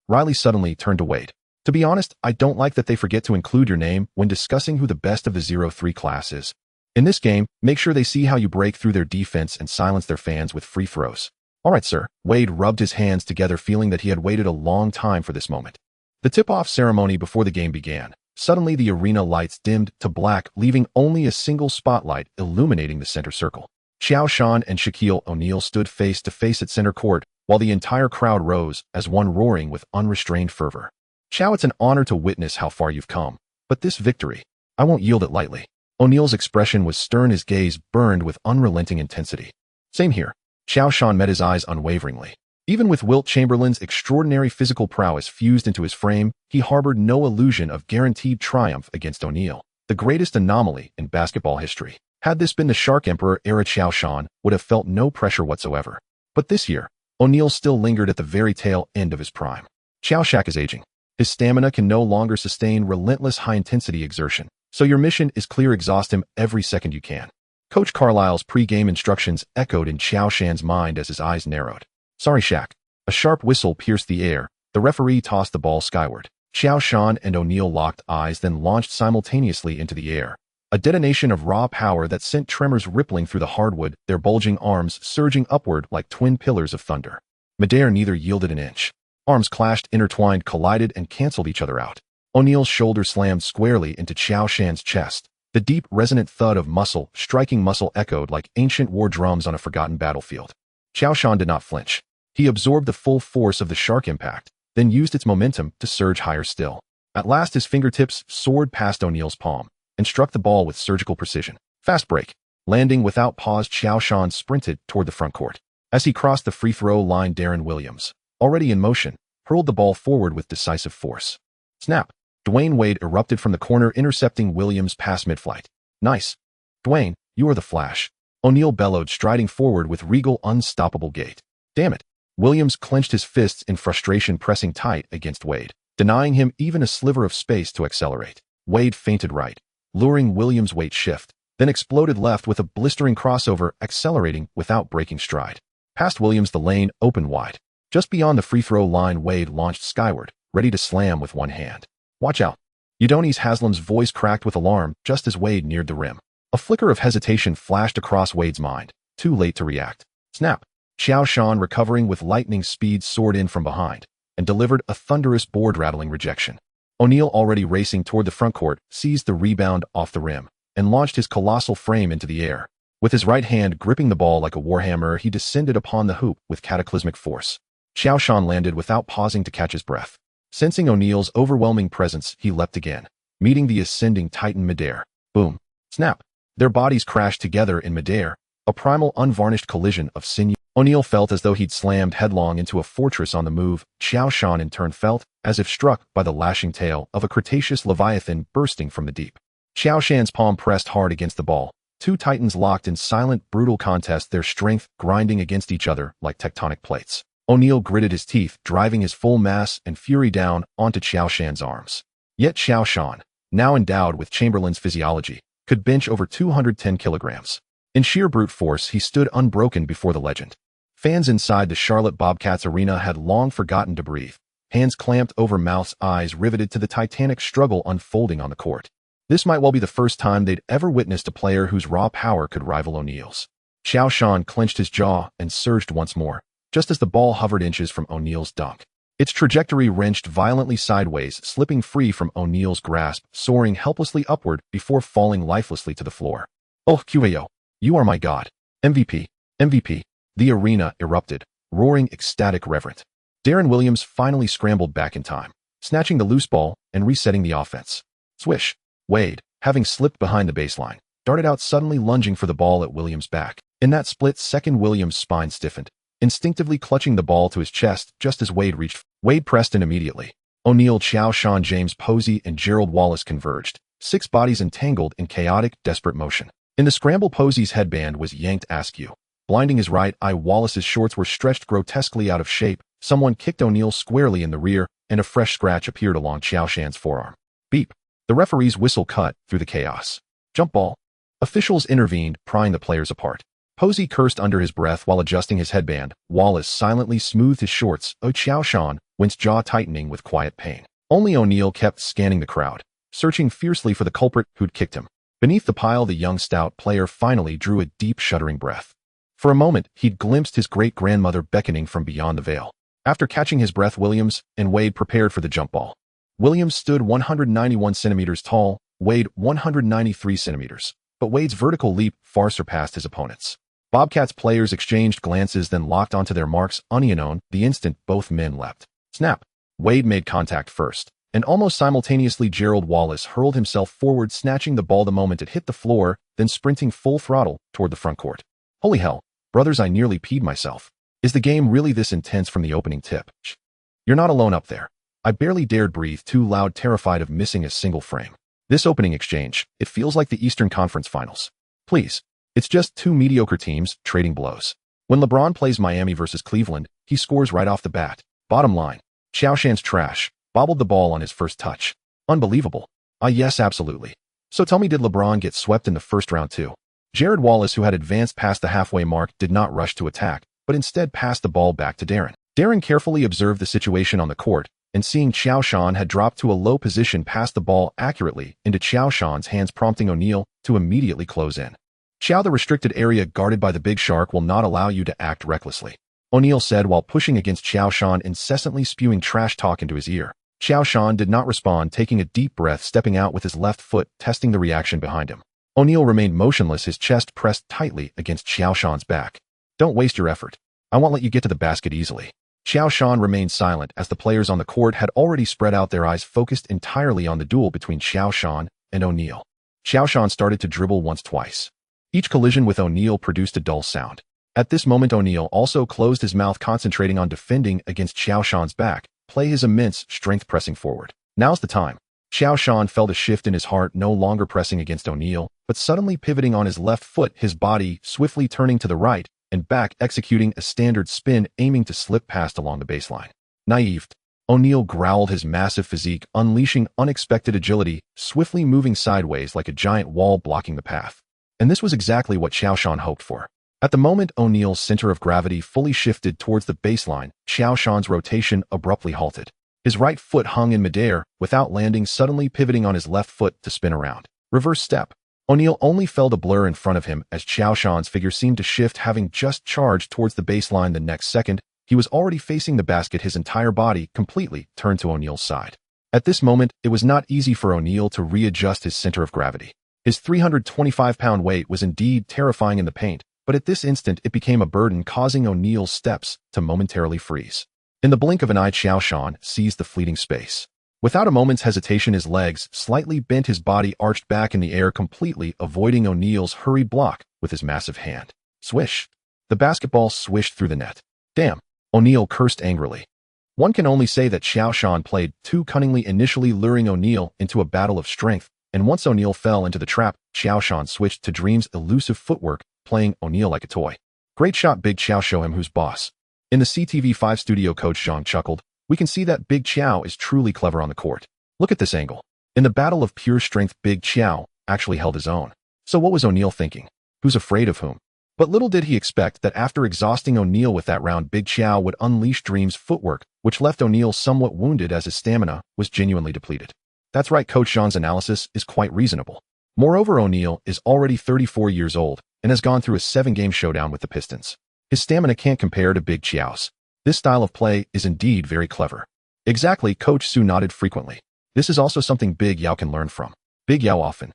Riley suddenly turned to Wade. To be honest, I don't like that they forget to include your name when discussing who the best of the 0-3 class is. In this game, make sure they see how you break through their defense and silence their fans with free throws. All right, sir. Wade rubbed his hands together, feeling that he had waited a long time for this moment. The tip-off ceremony before the game began. Suddenly, the arena lights dimmed to black, leaving only a single spotlight illuminating the center circle. Qiao Shan and Shaquille O'Neal stood face to face at center court, while the entire crowd rose as one, roaring with unrestrained fervor. Qiao, it's an honor to witness how far you've come, but this victory, I won't yield it lightly. O'Neal's expression was stern, his gaze burned with unrelenting intensity. Same here. Qiao Shan met his eyes unwaveringly. Even with Wilt Chamberlain's extraordinary physical prowess fused into his frame, he harbored no illusion of guaranteed triumph against O'Neal, the greatest anomaly in basketball history. Had this been the Shark Emperor era, Qiao Shan would have felt no pressure whatsoever. But this year, O'Neal still lingered at the very tail end of his prime. Qiao Shaq is aging. His stamina can no longer sustain relentless high-intensity exertion. So your mission is clear: exhaust him every second you can. Coach Carlisle's pre-game instructions echoed in Qiao Shan's mind as his eyes narrowed. Sorry, Shaq. A sharp whistle pierced the air. The referee tossed the ball skyward. Qiao Shan and O'Neal locked eyes, then launched simultaneously into the air. A detonation of raw power that sent tremors rippling through the hardwood, their bulging arms surging upward like twin pillars of thunder. Midair, neither yielded an inch. Arms clashed, intertwined, collided, and canceled each other out. O'Neal's shoulder slammed squarely into Qiao Shan's chest. The deep, resonant thud of muscle striking muscle echoed like ancient war drums on a forgotten battlefield. Qiao Shan did not flinch. He absorbed the full force of the shark impact, then used its momentum to surge higher still. At last his fingertips soared past O'Neal's palm and struck the ball with surgical precision. Fast break. Landing without pause, Qiao Shan sprinted toward the front court. As he crossed the free throw line, Darren Williams, already in motion, hurled the ball forward with decisive force. Snap. Dwayne Wade erupted from the corner, intercepting Williams' pass mid-flight. Nice. Dwayne, you are the Flash. O'Neal bellowed, striding forward with regal, unstoppable gait. Damn it. Williams clenched his fists in frustration, pressing tight against Wade, denying him even a sliver of space to accelerate. Wade feinted right, luring Williams' weight shift, then exploded left with a blistering crossover, accelerating without breaking stride. Past Williams, the lane open wide. Just beyond the free throw line, Wade launched skyward, ready to slam with one hand. Watch out. Udonis Haslam's voice cracked with alarm just as Wade neared the rim. A flicker of hesitation flashed across Wade's mind, too late to react. Snap. Qiao Shan, recovering with lightning speed, soared in from behind and delivered a thunderous, board-rattling rejection. O'Neal, already racing toward the front court, seized the rebound off the rim and launched his colossal frame into the air. With his right hand gripping the ball like a warhammer, he descended upon the hoop with cataclysmic force. Qiao Shan landed without pausing to catch his breath. Sensing O'Neal's overwhelming presence, he leapt again, meeting the ascending titan midair. Boom. Snap. Their bodies crashed together in midair, a primal, unvarnished collision of sinew. O'Neal felt as though he'd slammed headlong into a fortress on the move. Qiao Shan in turn felt as if struck by the lashing tail of a Cretaceous leviathan bursting from the deep. Qiao Shan's palm pressed hard against the ball. Two titans locked in silent, brutal contest, their strength grinding against each other like tectonic plates. O'Neal gritted his teeth, driving his full mass and fury down onto Qiao Shan's arms. Yet Qiao Shan, now endowed with Chamberlain's physiology, could bench over 210 kilograms. In sheer brute force, he stood unbroken before the legend. Fans inside the Charlotte Bobcats arena had long forgotten to breathe, hands clamped over mouths, eyes riveted to the titanic struggle unfolding on the court. This might well be the first time they'd ever witnessed a player whose raw power could rival O'Neal's. Qiao Shan clenched his jaw and surged once more, just as the ball hovered inches from O'Neal's dunk. Its trajectory wrenched violently sideways, slipping free from O'Neal's grasp, soaring helplessly upward before falling lifelessly to the floor. Oh, Qiao, you are my god. MVP. MVP. The arena erupted, roaring ecstatic reverent. Darren Williams finally scrambled back in time, snatching the loose ball and resetting the offense. Swish. Wade, having slipped behind the baseline, darted out, suddenly lunging for the ball at Williams' back. In that split second, Williams' spine stiffened, instinctively clutching the ball to his chest just as Wade reached. Wade pressed in immediately. O'Neal, Qiao Shan, James Posey, and Gerald Wallace converged, 6 bodies entangled in chaotic, desperate motion. In the scramble, Posey's headband was yanked askew, blinding his right eye. Wallace's shorts were stretched grotesquely out of shape. Someone kicked O'Neal squarely in the rear, and a fresh scratch appeared along Qiao Shan's forearm. Beep. The referee's whistle cut through the chaos. Jump ball. Officials intervened, prying the players apart. Posey cursed under his breath while adjusting his headband. Wallace silently smoothed his shorts. Qiao Shan winced, jaw tightening with quiet pain. Only O'Neal kept scanning the crowd, searching fiercely for the culprit who'd kicked him. Beneath the pile, the young stout player finally drew a deep, shuddering breath. For a moment, he'd glimpsed his great-grandmother beckoning from beyond the veil. After catching his breath, Williams and Wade prepared for the jump ball. Williams stood 191 centimeters tall, Wade 193 centimeters, but Wade's vertical leap far surpassed his opponent's. Bobcats players exchanged glances, then locked onto their marks. Unknown, the instant both men leapt. Snap. Wade made contact first, and almost simultaneously Gerald Wallace hurled himself forward, snatching the ball the moment it hit the floor, then sprinting full throttle toward the front court. Holy hell, brothers, I nearly peed myself. Is the game really this intense from the opening tip? You're not alone up there. I barely dared breathe, too loud, terrified of missing a single frame. This opening exchange, it feels like the Eastern Conference Finals. Please. It's just 2 mediocre teams trading blows. When LeBron plays Miami versus Cleveland, he scores right off the bat. Bottom line, Qiao Shan's trash, bobbled the ball on his first touch. Unbelievable. Yes, absolutely. So tell me, did LeBron get swept in the first round too? Jared Wallace, who had advanced past the halfway mark, did not rush to attack, but instead passed the ball back to Darren. Darren carefully observed the situation on the court, and seeing Qiao Shan had dropped to a low position, passed the ball accurately into Qiao Shan's hands, prompting O'Neal to immediately close in. Qiao, the restricted area guarded by the big shark will not allow you to act recklessly, O'Neal said while pushing against Qiao Shan, incessantly spewing trash talk into his ear. Qiao Shan did not respond, taking a deep breath, stepping out with his left foot, testing the reaction behind him. O'Neal remained motionless, his chest pressed tightly against Qiao Shan's back. Don't waste your effort. I won't let you get to the basket easily. Qiao Shan remained silent as the players on the court had already spread out their eyes focused entirely on the duel between Qiao Shan and O'Neal. Qiao Shan started to dribble once-twice. Each collision with O'Neal produced a dull sound. At this moment O'Neal also closed his mouth, concentrating on defending against Qiao Shan's back, play his immense strength pressing forward. Now's the time. Qiao Shan felt a shift in his heart, no longer pressing against O'Neal, but suddenly pivoting on his left foot, his body swiftly turning to the right and back, executing a standard spin, aiming to slip past along the baseline. Naive. O'Neal growled, his massive physique unleashing unexpected agility, swiftly moving sideways like a giant wall blocking the path. And this was exactly what Qiao Shan hoped for. At the moment O'Neal's center of gravity fully shifted towards the baseline, Qiao Shan's rotation abruptly halted. His right foot hung in midair, without landing, suddenly pivoting on his left foot to spin around. Reverse step. O'Neal only felt a blur in front of him as Qiao Shan's figure seemed to shift, having just charged towards the baseline. The next second, he was already facing the basket, his entire body completely turned to O'Neal's side. At this moment, it was not easy for O'Neal to readjust his center of gravity. His 325-pound weight was indeed terrifying in the paint, but at this instant it became a burden, causing O'Neal's steps to momentarily freeze. In the blink of an eye, Qiao Shan seized the fleeting space. Without a moment's hesitation, his legs slightly bent, his body arched back in the air, completely avoiding O'Neal's hurried block with his massive hand. Swish! The basketball swished through the net. Damn! O'Neal cursed angrily. One can only say that Qiao Shan played too cunningly, initially luring O'Neal into a battle of strength, and once O'Neal fell into the trap, Qiao Shan switched to Dream's elusive footwork, playing O'Neal like a toy. Great shot, Big Qiao, show him who's boss. In the CTV5 studio, Coach Zhang chuckled. We can see that Big Qiao is truly clever on the court. Look at this angle. In the battle of pure strength, Big Qiao actually held his own. So what was O'Neal thinking? Who's afraid of whom? But little did he expect that after exhausting O'Neal with that round, Big Qiao would unleash Dream's footwork, which left O'Neal somewhat wounded as his stamina was genuinely depleted. That's right, Coach Zhang's analysis is quite reasonable. Moreover, O'Neal is already 34 years old and has gone through a 7-game showdown with the Pistons. His stamina can't compare to Big Qiao's. This style of play is indeed very clever. Exactly, Coach Su nodded frequently. This is also something Big Yao can learn from. Big Yao often.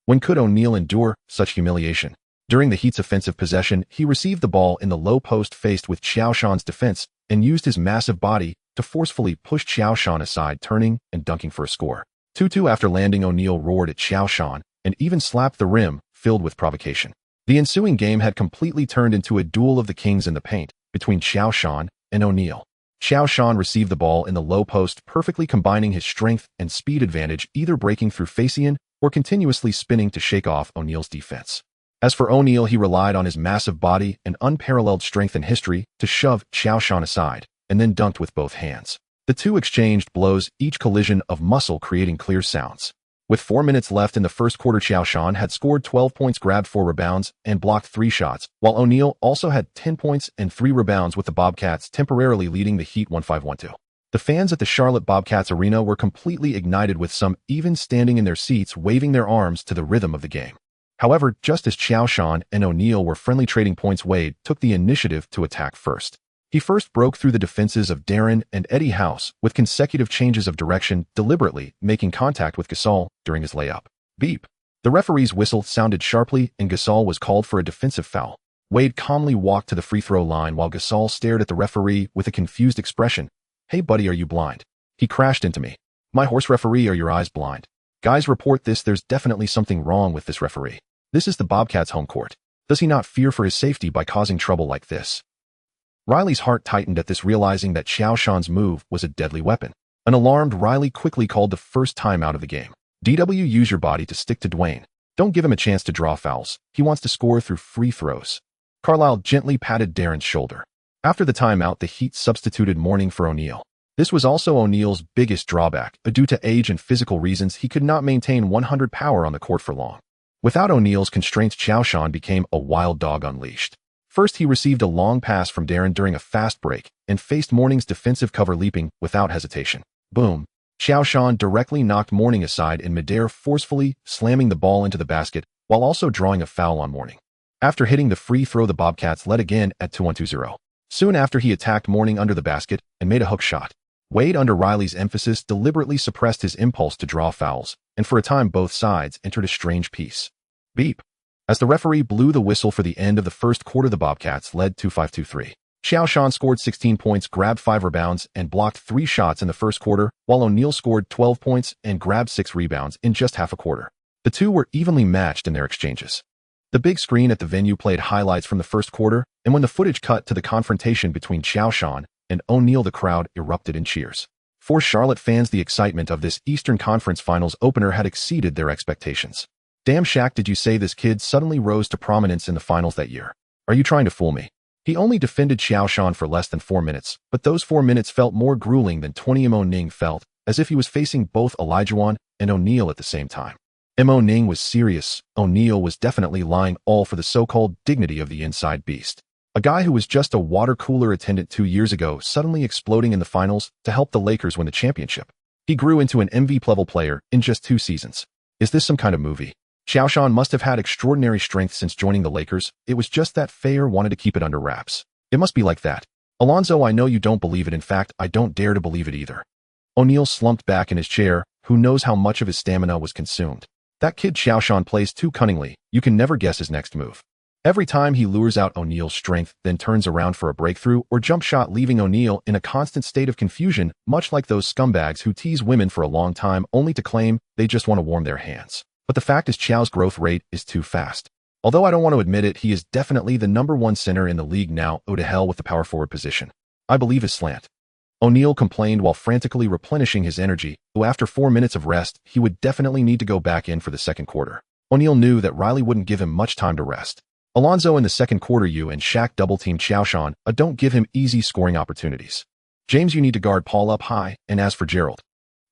When could O'Neal endure such humiliation? During the Heat's offensive possession, he received the ball in the low post faced with Qiao Shan's defense and used his massive body to forcefully push Qiao Shan aside, turning and dunking for a score. 2-2 after landing, O'Neal roared at Qiao Shan and even slapped the rim, filled with provocation. The ensuing game had completely turned into a duel of the kings in the paint between Qiao Shan and O'Neal. Qiao Shan received the ball in the low post, perfectly combining his strength and speed advantage, either breaking through Facian or continuously spinning to shake off O'Neal's defense. As for O'Neal, he relied on his massive body and unparalleled strength in history to shove Qiao Shan aside and then dunked with both hands. The two exchanged blows, each collision of muscle creating clear sounds. With 4 minutes left in the first quarter, Qiao Shan had scored 12 points, grabbed 4 rebounds, and blocked 3 shots, while O'Neal also had 10 points and 3 rebounds, with the Bobcats temporarily leading the Heat 1-5-1-2. The fans at the Charlotte Bobcats arena were completely ignited, with some even standing in their seats waving their arms to the rhythm of the game. However, just as Qiao Shan and O'Neal were friendly trading points, Wade took the initiative to attack first. He first broke through the defenses of Darren and Eddie House with consecutive changes of direction, deliberately making contact with Gasol during his layup. Beep. The referee's whistle sounded sharply and Gasol was called for a defensive foul. Wade calmly walked to the free throw line while Gasol stared at the referee with a confused expression. Hey buddy, are you blind? He crashed into me. My horse, referee, are your eyes blind? Guys, report this, there's definitely something wrong with this referee. This is the Bobcats' home court. Does he not fear for his safety by causing trouble like this? Riley's heart tightened at this, realizing that Qiao Shan's move was a deadly weapon. An alarmed Riley quickly called the first timeout of the game. DW, use your body to stick to Dwayne. Don't give him a chance to draw fouls. He wants to score through free throws. Carlisle gently patted Darren's shoulder. After the timeout, the Heat substituted Mourning for O'Neal. This was also O'Neal's biggest drawback. Due to age and physical reasons, he could not maintain 100 power on the court for long. Without O'Neal's constraints, Qiao Shan became a wild dog unleashed. First, he received a long pass from Darren during a fast break and faced Mourning's defensive cover, leaping without hesitation. Boom. Qiao Shan directly knocked Mourning aside in midair, forcefully slamming the ball into the basket while also drawing a foul on Mourning. After hitting the free throw, the Bobcats led again at 2-1-2-0. Soon after, he attacked Mourning under the basket and made a hook shot. Wade, under Riley's emphasis, deliberately suppressed his impulse to draw fouls, and for a time both sides entered a strange peace. Beep. As the referee blew the whistle for the end of the first quarter, the Bobcats led 2-5-2-3. Qiao Shan scored 16 points, grabbed 5 rebounds, and blocked 3 shots in the first quarter, while O'Neal scored 12 points and grabbed 6 rebounds in just half a quarter. The two were evenly matched in their exchanges. The big screen at the venue played highlights from the first quarter, and when the footage cut to the confrontation between Qiao Shan and O'Neal, the crowd erupted in cheers. For Charlotte fans, the excitement of this Eastern Conference Finals opener had exceeded their expectations. Damn, Shaq, did you say this kid suddenly rose to prominence in the finals that year? Are you trying to fool me? He only defended Qiao Shan for less than 4 minutes, but those 4 minutes felt more grueling than 20 Mo Ning felt, as if he was facing both Olajuwon and O'Neal at the same time. Mo Ning was serious. O'Neal was definitely lying, all for the so-called dignity of the inside beast. A guy who was just a water cooler attendant 2 years ago suddenly exploding in the finals to help the Lakers win the championship. He grew into an MVP-level player in just 2 seasons. Is this some kind of movie? Qiao Shan must have had extraordinary strength since joining the Lakers. It was just that Fayer wanted to keep it under wraps. It must be like that. Alonzo, I know you don't believe it. In fact, I don't dare to believe it either. O'Neal slumped back in his chair. Who knows how much of his stamina was consumed? That kid Qiao Shan plays too cunningly. You can never guess his next move. Every time he lures out O'Neal's strength, then turns around for a breakthrough or jump shot, leaving O'Neal in a constant state of confusion, much like those scumbags who tease women for a long time only to claim they just want to warm their hands. But the fact is, Qiao's growth rate is too fast. Although I don't want to admit it, he is definitely the #1 center in the league now. Oh, to hell with the power forward position. I believe his slant. O'Neal complained while frantically replenishing his energy, though after 4 minutes of rest, he would definitely need to go back in for the second quarter. O'Neal knew that Riley wouldn't give him much time to rest. Alonzo, in the second quarter, you and Shaq double-teamed Qiao Shan. Don't give him easy scoring opportunities. James, you need to guard Paul up high, and as for Gerald.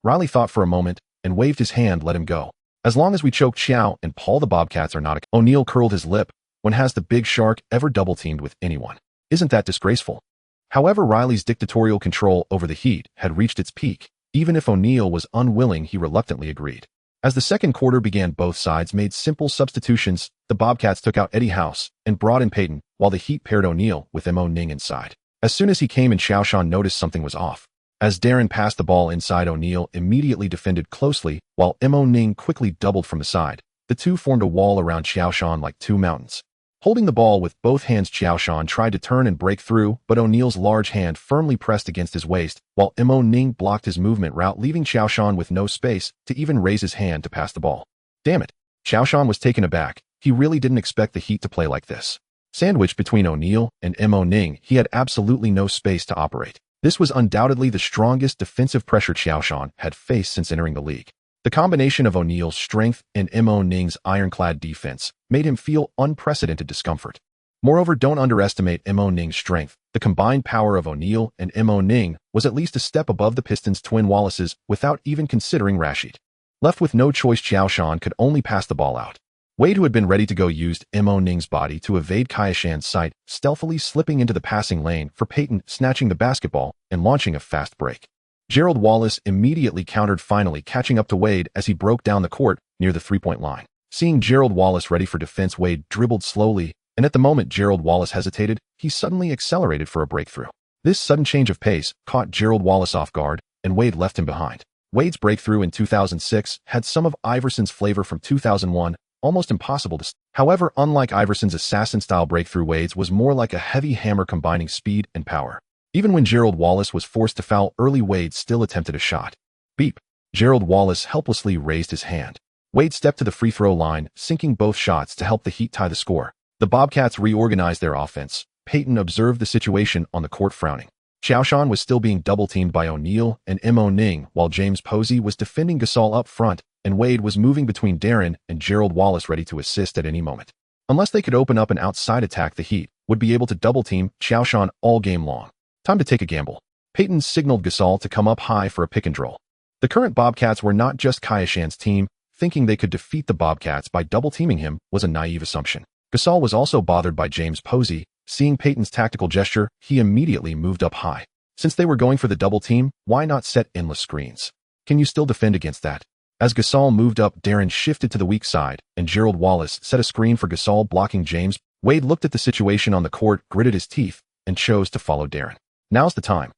Riley thought for a moment and waved his hand, let him go. As long as we choke Qiao and Paul, the Bobcats are not a... O'Neal curled his lip. When has the big shark ever double-teamed with anyone? Isn't that disgraceful? However, Riley's dictatorial control over the Heat had reached its peak. Even if O'Neal was unwilling, he reluctantly agreed. As the second quarter began, both sides made simple substitutions. The Bobcats took out Eddie House and brought in Peyton, while the Heat paired O'Neal with Mo Ning inside. As soon as he came in, Qiao Shan noticed something was off. As Darren passed the ball inside, O'Neal immediately defended closely, while Mo Ning quickly doubled from the side. The two formed a wall around Qiao Shan like two mountains. Holding the ball with both hands, Qiao Shan tried to turn and break through, but O'Neal's large hand firmly pressed against his waist, while Mo Ning blocked his movement route, leaving Qiao Shan with no space to even raise his hand to pass the ball. Damn it. Qiao Shan was taken aback. He really didn't expect the Heat to play like this. Sandwiched between O'Neal and Mo Ning, he had absolutely no space to operate. This was undoubtedly the strongest defensive pressure Qiao Shan had faced since entering the league. The combination of O'Neal's strength and Mo Ning's ironclad defense made him feel unprecedented discomfort. Moreover, don't underestimate Mo Ning's strength. The combined power of O'Neal and Mo Ning was at least a step above the Pistons' twin Wallaces without even considering Rashid. Left with no choice, Qiao Shan could only pass the ball out. Wade, who had been ready to go, used Mo Ning's body to evade Qiao Shan's sight, stealthily slipping into the passing lane for Peyton, snatching the basketball and launching a fast break. Gerald Wallace immediately countered, finally catching up to Wade as he broke down the court near the three-point line. Seeing Gerald Wallace ready for defense, Wade dribbled slowly, and at the moment Gerald Wallace hesitated, he suddenly accelerated for a breakthrough. This sudden change of pace caught Gerald Wallace off guard, and Wade left him behind. Wade's breakthrough in 2006 had some of Iverson's flavor from 2001, almost impossible to... However, unlike Iverson's assassin-style breakthrough, Wade's was more like a heavy hammer combining speed and power. Even when Gerald Wallace was forced to foul early, Wade still attempted a shot. Beep. Gerald Wallace helplessly raised his hand. Wade stepped to the free throw line, sinking both shots to help the Heat tie the score. The Bobcats reorganized their offense. Peyton observed the situation on the court, frowning. Qiao Shan was still being double-teamed by O'Neal and Mo Ning, while James Posey was defending Gasol up front, and Wade was moving between Darren and Gerald Wallace, ready to assist at any moment. Unless they could open up an outside attack, the Heat would be able to double-team Qiao Shan all game long. Time to take a gamble. Peyton signaled Gasol to come up high for a pick and roll. The current Bobcats were not just Qiao Shan's team. Thinking they could defeat the Bobcats by double-teaming him was a naive assumption. Gasol was also bothered by James Posey. Seeing Peyton's tactical gesture, he immediately moved up high. Since they were going for the double team, why not set endless screens? Can you still defend against that? As Gasol moved up, Darren shifted to the weak side, and Gerald Wallace set a screen for Gasol, blocking James. Wade looked at the situation on the court, gritted his teeth, and chose to follow Darren. Now's the time.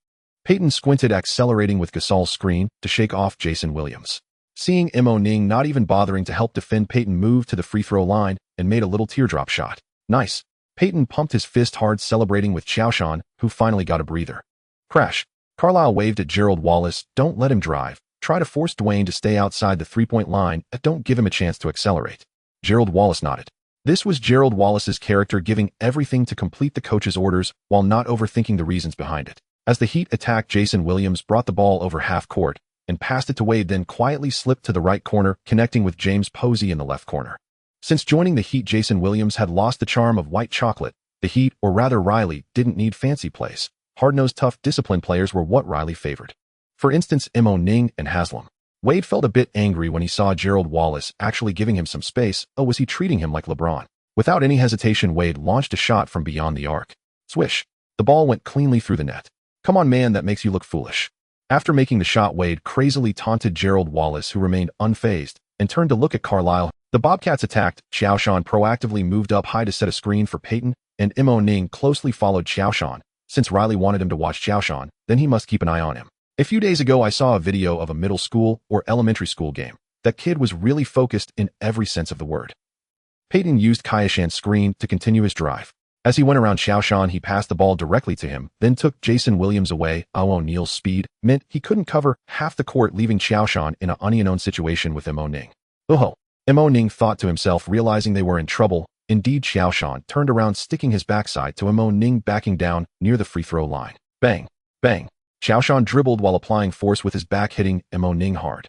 Peyton squinted, accelerating with Gasol's screen to shake off Jason Williams. Seeing Mo Ning not even bothering to help defend, Peyton moved to the free throw line and made a little teardrop shot. Nice. Peyton pumped his fist hard, celebrating with Qiao Shan, who finally got a breather. Crash. Carlisle waved at Gerald Wallace. Don't let him drive. Try to force Dwayne to stay outside the three-point line and don't give him a chance to accelerate. Gerald Wallace nodded. This was Gerald Wallace's character, giving everything to complete the coach's orders while not overthinking the reasons behind it. As the Heat attacked, Jason Williams brought the ball over half court and passed it to Wade, then quietly slipped to the right corner, connecting with James Posey in the left corner. Since joining the Heat, Jason Williams had lost the charm of white chocolate. The Heat, or rather Riley, didn't need fancy plays. Hard-nosed, tough, disciplined players were what Riley favored. For instance, Yao Ming and Haslam. Wade felt a bit angry when he saw Gerald Wallace actually giving him some space. Oh, was he treating him like LeBron? Without any hesitation, Wade launched a shot from beyond the arc. Swish. The ball went cleanly through the net. Come on, man, that makes you look foolish. After making the shot, Wade crazily taunted Gerald Wallace, who remained unfazed, and turned to look at Carlisle. The Bobcats attacked. Qiao Shan proactively moved up high to set a screen for Peyton, and Yao Ming closely followed Qiao Shan. Since Riley wanted him to watch Qiao Shan, then he must keep an eye on him. A few days ago, I saw a video of a middle school or elementary school game. That kid was really focused in every sense of the word. Peyton used Qiao Shan's screen to continue his drive. As he went around Qiao Shan, he passed the ball directly to him, then took Jason Williams away. O'Neal's speed meant he couldn't cover half the court, leaving Qiao Shan in an unknown situation with Yao Ming. Oh, Yao Ming thought to himself, realizing they were in trouble. Indeed, Qiao Shan turned around, sticking his backside to Yao Ming, backing down near the free throw line. Bang! Bang! Qiao Shan dribbled while applying force with his back, hitting Yao Ming hard.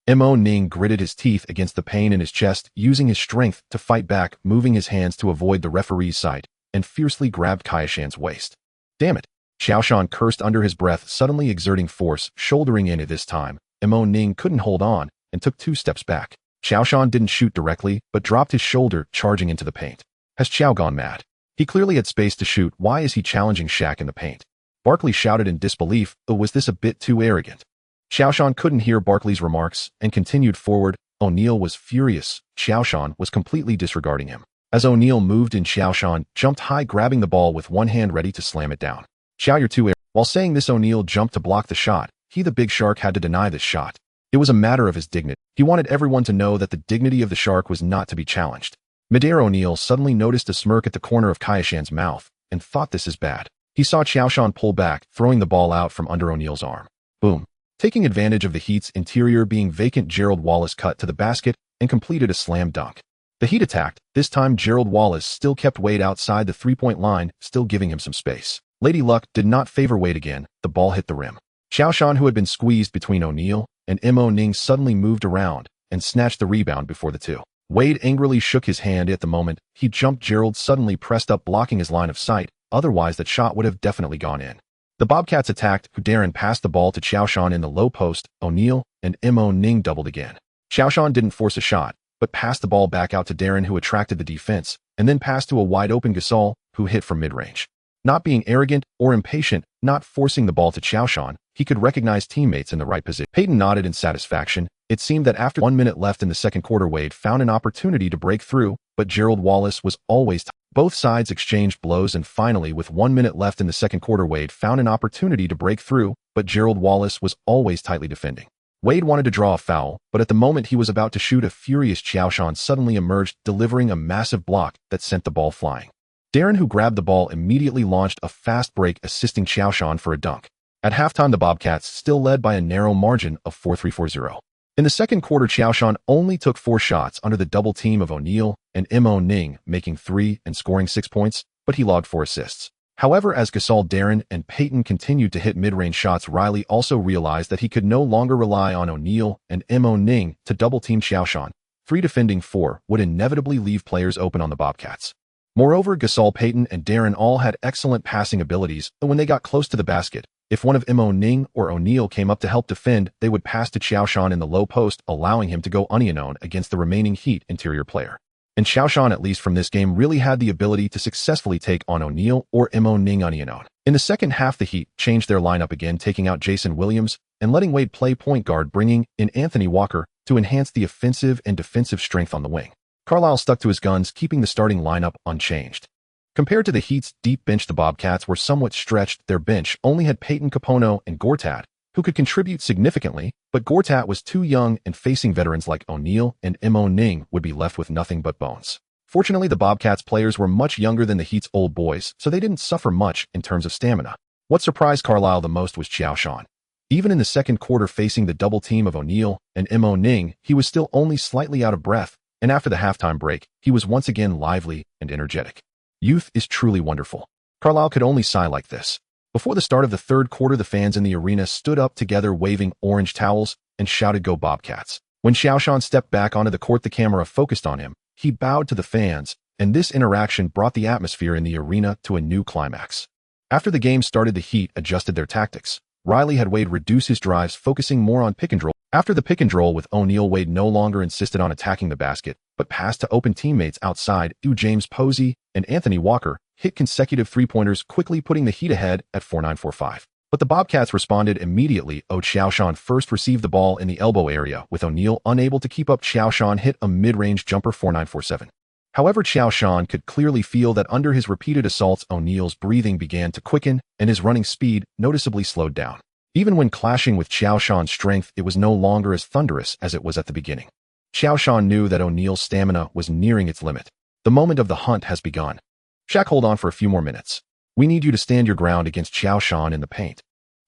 Yao Ming gritted his teeth against the pain in his chest, using his strength to fight back, moving his hands to avoid the referee's sight, and fiercely grabbed Qiao Shan's waist. Damn it! Qiao Shan cursed under his breath, suddenly exerting force, shouldering in at this time. Yao Ming couldn't hold on and took 2 steps back. Qiao Shan didn't shoot directly, but dropped his shoulder, charging into the paint. Has Qiao gone mad? He clearly had space to shoot. Why is he challenging Shaq in the paint? Barkley shouted in disbelief. Oh, was this a bit too arrogant? Qiao Shan couldn't hear Barkley's remarks and continued forward. O'Neal was furious. Qiao Shan was completely disregarding him. As O'Neal moved in, Qiao Shan jumped high, grabbing the ball with one hand, ready to slam it down. Qiao, you're too arrogant. While saying this, O'Neal jumped to block the shot. He, the big shark, had to deny this shot. It was a matter of his dignity. He wanted everyone to know that the dignity of the shark was not to be challenged. Midair, O'Neal suddenly noticed a smirk at the corner of Qiao Shan's mouth and thought, this is bad. He saw Qiao Shan pull back, throwing the ball out from under O'Neal's arm. Boom. Taking advantage of the Heat's interior being vacant, Gerald Wallace cut to the basket and completed a slam dunk. The Heat attacked. This time, Gerald Wallace still kept Wade outside the three-point line, still giving him some space. Lady Luck did not favor Wade again. The ball hit the rim. Qiao Shan, who had been squeezed between O'Neal and Yao Ming, suddenly moved around and snatched the rebound before the two. Wade angrily shook his hand. At the moment he jumped, Gerald suddenly pressed up, blocking his line of sight. Otherwise, that shot would have definitely gone in. The Bobcats attacked. Darren passed the ball to Qiao Shan in the low post. O'Neal and Yao Ming doubled again. Qiao Shan didn't force a shot, but passed the ball back out to Darren, who attracted the defense, and then passed to a wide-open Gasol, who hit from mid-range. Not being arrogant or impatient, not forcing the ball to Qiao Shan, he could recognize teammates in the right position. Peyton nodded in satisfaction. It seemed that after 1 minute left in the second quarter, Wade found an opportunity to break through, but Gerald Wallace was always tight. Both sides exchanged blows, and finally, with 1 minute left in the second quarter, Wade found an opportunity to break through, but Gerald Wallace was always tightly defending. Wade wanted to draw a foul, but at the moment he was about to shoot, a furious Qiao Shan suddenly emerged, delivering a massive block that sent the ball flying. Darren, who grabbed the ball, immediately launched a fast break, assisting Qiao Shan for a dunk. At halftime, the Bobcats still led by a narrow margin of 4-3-4-0. In the second quarter, Qiao Shan only took 4 shots under the double team of O'Neal and Yao Ming, making 3 and scoring 6 points, but he logged 4 assists. However, as Gasol, Darren, and Peyton continued to hit mid-range shots, Riley also realized that he could no longer rely on O'Neal and Yao Ming to double-team Qiao Shan. 3 defending 4 would inevitably leave players open on the Bobcats. Moreover, Gasol, Peyton, and Darren all had excellent passing abilities, and when they got close to the basket, if one of Yao Ming or O'Neal came up to help defend, they would pass to Qiao Shan in the low post, allowing him to go unknown against the remaining Heat interior player. And Qiao Shan, at least from this game, really had the ability to successfully take on O'Neal or Yao Ming unknown. In the second half, the Heat changed their lineup again, taking out Jason Williams and letting Wade play point guard, bringing in Anthony Walker to enhance the offensive and defensive strength on the wing. Carlisle stuck to his guns, keeping the starting lineup unchanged. Compared to the Heat's deep bench, the Bobcats were somewhat stretched. Their bench only had Peyton, Capono, and Gortat, who could contribute significantly, but Gortat was too young, and facing veterans like O'Neal and Yao Ming would be left with nothing but bones. Fortunately, the Bobcats players were much younger than the Heat's old boys, so they didn't suffer much in terms of stamina. What surprised Carlisle the most was Qiao Shan. Even in the second quarter facing the double team of O'Neal and Mo Ning, he was still only slightly out of breath, and after the halftime break, he was once again lively and energetic. Youth is truly wonderful. Carlisle could only sigh like this. Before the start of the third quarter, the fans in the arena stood up together waving orange towels and shouted "Go Bobcats." When Qiao Shan stepped back onto the court, the camera focused on him. He bowed to the fans, and this interaction brought the atmosphere in the arena to a new climax. After the game started, the Heat adjusted their tactics. Riley had Wade reduce his drives, focusing more on pick and roll. After the pick and roll with O'Neal, Wade no longer insisted on attacking the basket, but passed to open teammates outside. James Posey and Anthony Walker hit consecutive three-pointers, quickly putting the Heat ahead at 4-9-4-5. But the Bobcats responded immediately. Qiao Shan first received the ball in the elbow area, with O'Neal unable to keep up. Qiao Shan hit a mid-range jumper 4-9-4-7. However, Qiao Shan could clearly feel that under his repeated assaults, O'Neal's breathing began to quicken and his running speed noticeably slowed down. Even when clashing with Qiao Shan's strength, it was no longer as thunderous as it was at the beginning. Qiao Shan knew that O'Neal's stamina was nearing its limit. The moment of the hunt has begun. Shaq, hold on for a few more minutes. We need you to stand your ground against Qiao Shan in the paint.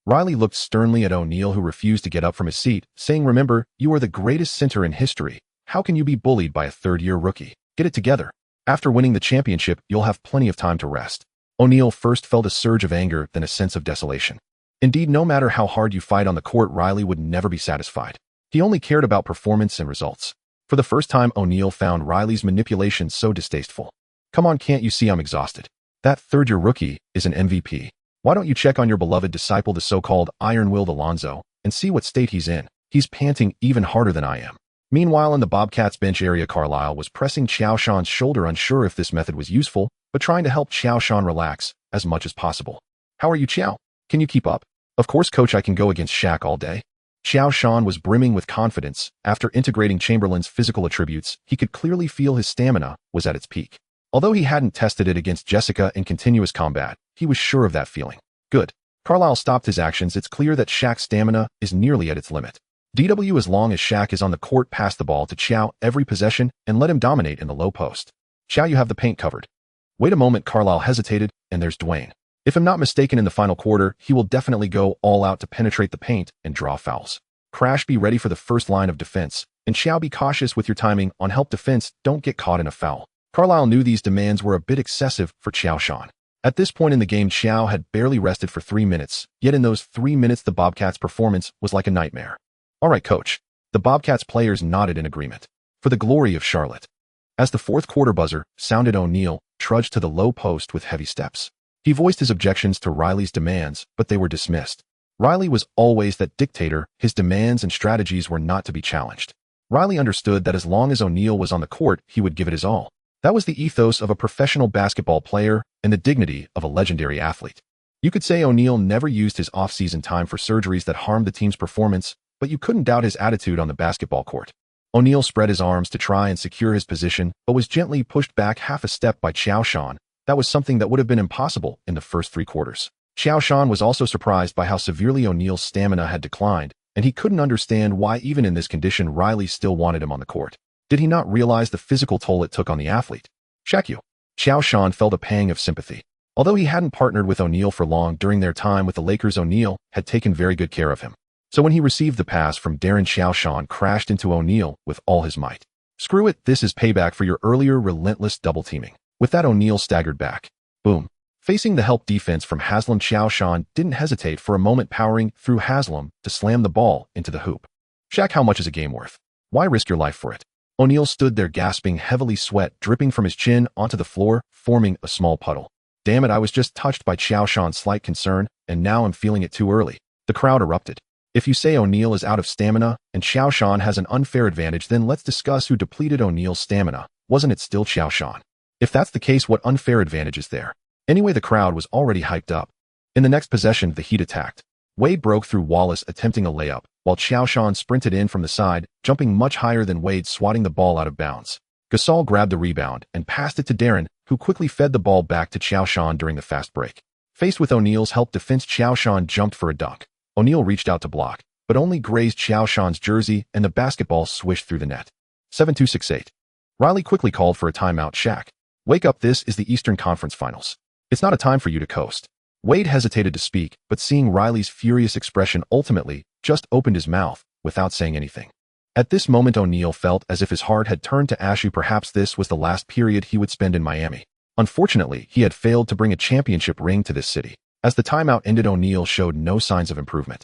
Riley looked sternly at O'Neal, who refused to get up from his seat, saying, "Remember, you are the greatest center in history. How can you be bullied by a third-year rookie? Get it together. After winning the championship, you'll have plenty of time to rest." O'Neal first felt a surge of anger, then a sense of desolation. Indeed, no matter how hard you fight on the court, Riley would never be satisfied. He only cared about performance and results. For the first time, O'Neal found Riley's manipulation so distasteful. "Come on, can't you see I'm exhausted? That third-year rookie is an MVP. Why don't you check on your beloved disciple, the so-called iron-willed Alonzo, and see what state he's in? He's panting even harder than I am." Meanwhile, in the Bobcats bench area, Carlisle was pressing Qiao Shan's shoulder, unsure if this method was useful, but trying to help Qiao Shan relax as much as possible. "How are you, Qiao? Can you keep up?" "Of course, coach, I can go against Shaq all day." Qiao Shan was brimming with confidence. After integrating Chamberlain's physical attributes, he could clearly feel his stamina was at its peak. Although he hadn't tested it against Jessica in continuous combat, he was sure of that feeling. Good. Carlisle stopped his actions. It's clear that Shaq's stamina is nearly at its limit. DW, as long as Shaq is on the court, pass the ball to Qiao every possession and let him dominate in the low post. "Qiao, you have the paint covered." Wait a moment, Carlisle hesitated, and there's Dwayne. If I'm not mistaken, in the final quarter, he will definitely go all out to penetrate the paint and draw fouls. Crash, be ready for the first line of defense, and Qiao, be cautious with your timing on help defense, don't get caught in a foul. Carlisle knew these demands were a bit excessive for Qiao Shan. At this point in the game, Qiao had barely rested for 3 minutes, yet in those 3 minutes the Bobcats' performance was like a nightmare. "All right, coach." The Bobcats players nodded in agreement. "For the glory of Charlotte." As the fourth quarter buzzer sounded, O'Neal trudged to the low post with heavy steps. He voiced his objections to Riley's demands, but they were dismissed. Riley was always that dictator. His demands and strategies were not to be challenged. Riley understood that as long as O'Neal was on the court, he would give it his all. That was the ethos of a professional basketball player and the dignity of a legendary athlete. You could say O'Neal never used his off-season time for surgeries that harmed the team's performance, but you couldn't doubt his attitude on the basketball court. O'Neal spread his arms to try and secure his position, but was gently pushed back half a step by Qiao Shan. That was something that would have been impossible in the first 3 quarters. Qiao Shan was also surprised by how severely O'Neal's stamina had declined, and he couldn't understand why even in this condition Riley still wanted him on the court. Did he not realize the physical toll it took on the athlete? "Shaq, Qiao Shan felt a pang of sympathy. Although he hadn't partnered with O'Neal for long during their time with the Lakers, O'Neal had taken very good care of him. So when he received the pass from Darren, Qiao Shan crashed into O'Neal with all his might. "Screw it, this is payback for your earlier relentless double-teaming." With that, O'Neal staggered back. Boom. Facing the help defense from Haslam, Qiao Shan didn't hesitate for a moment, powering through Haslam to slam the ball into the hoop. "Shaq, how much is a game worth? Why risk your life for it?" O'Neal stood there gasping, heavily, sweat dripping from his chin onto the floor, forming a small puddle. "Damn it, I was just touched by Qiao Shan's slight concern, and now I'm feeling it too early." The crowd erupted. "If you say O'Neal is out of stamina and Qiao Shan has an unfair advantage, then let's discuss who depleted O'Neal's stamina. Wasn't it still Qiao Shan? If that's the case, what unfair advantage is there?" Anyway, the crowd was already hyped up. In the next possession, the Heat attacked. Wade broke through Wallace attempting a layup, while Qiao Shan sprinted in from the side, jumping much higher than Wade, swatting the ball out of bounds. Gasol grabbed the rebound and passed it to Darren, who quickly fed the ball back to Qiao Shan during the fast break. Faced with O'Neal's help defense, Qiao Shan jumped for a dunk. O'Neal reached out to block, but only grazed Qiao Shan's jersey and the basketball swished through the net. 7-2-6-8. Riley quickly called for a timeout. Shaq, wake up, this is the Eastern Conference Finals. It's not a time for you to coast. Wade hesitated to speak, but seeing Riley's furious expression ultimately just opened his mouth without saying anything. At this moment, O'Neal felt as if his heart had turned to ash. Perhaps this was the last period he would spend in Miami. Unfortunately, he had failed to bring a championship ring to this city. As the timeout ended, O'Neal showed no signs of improvement.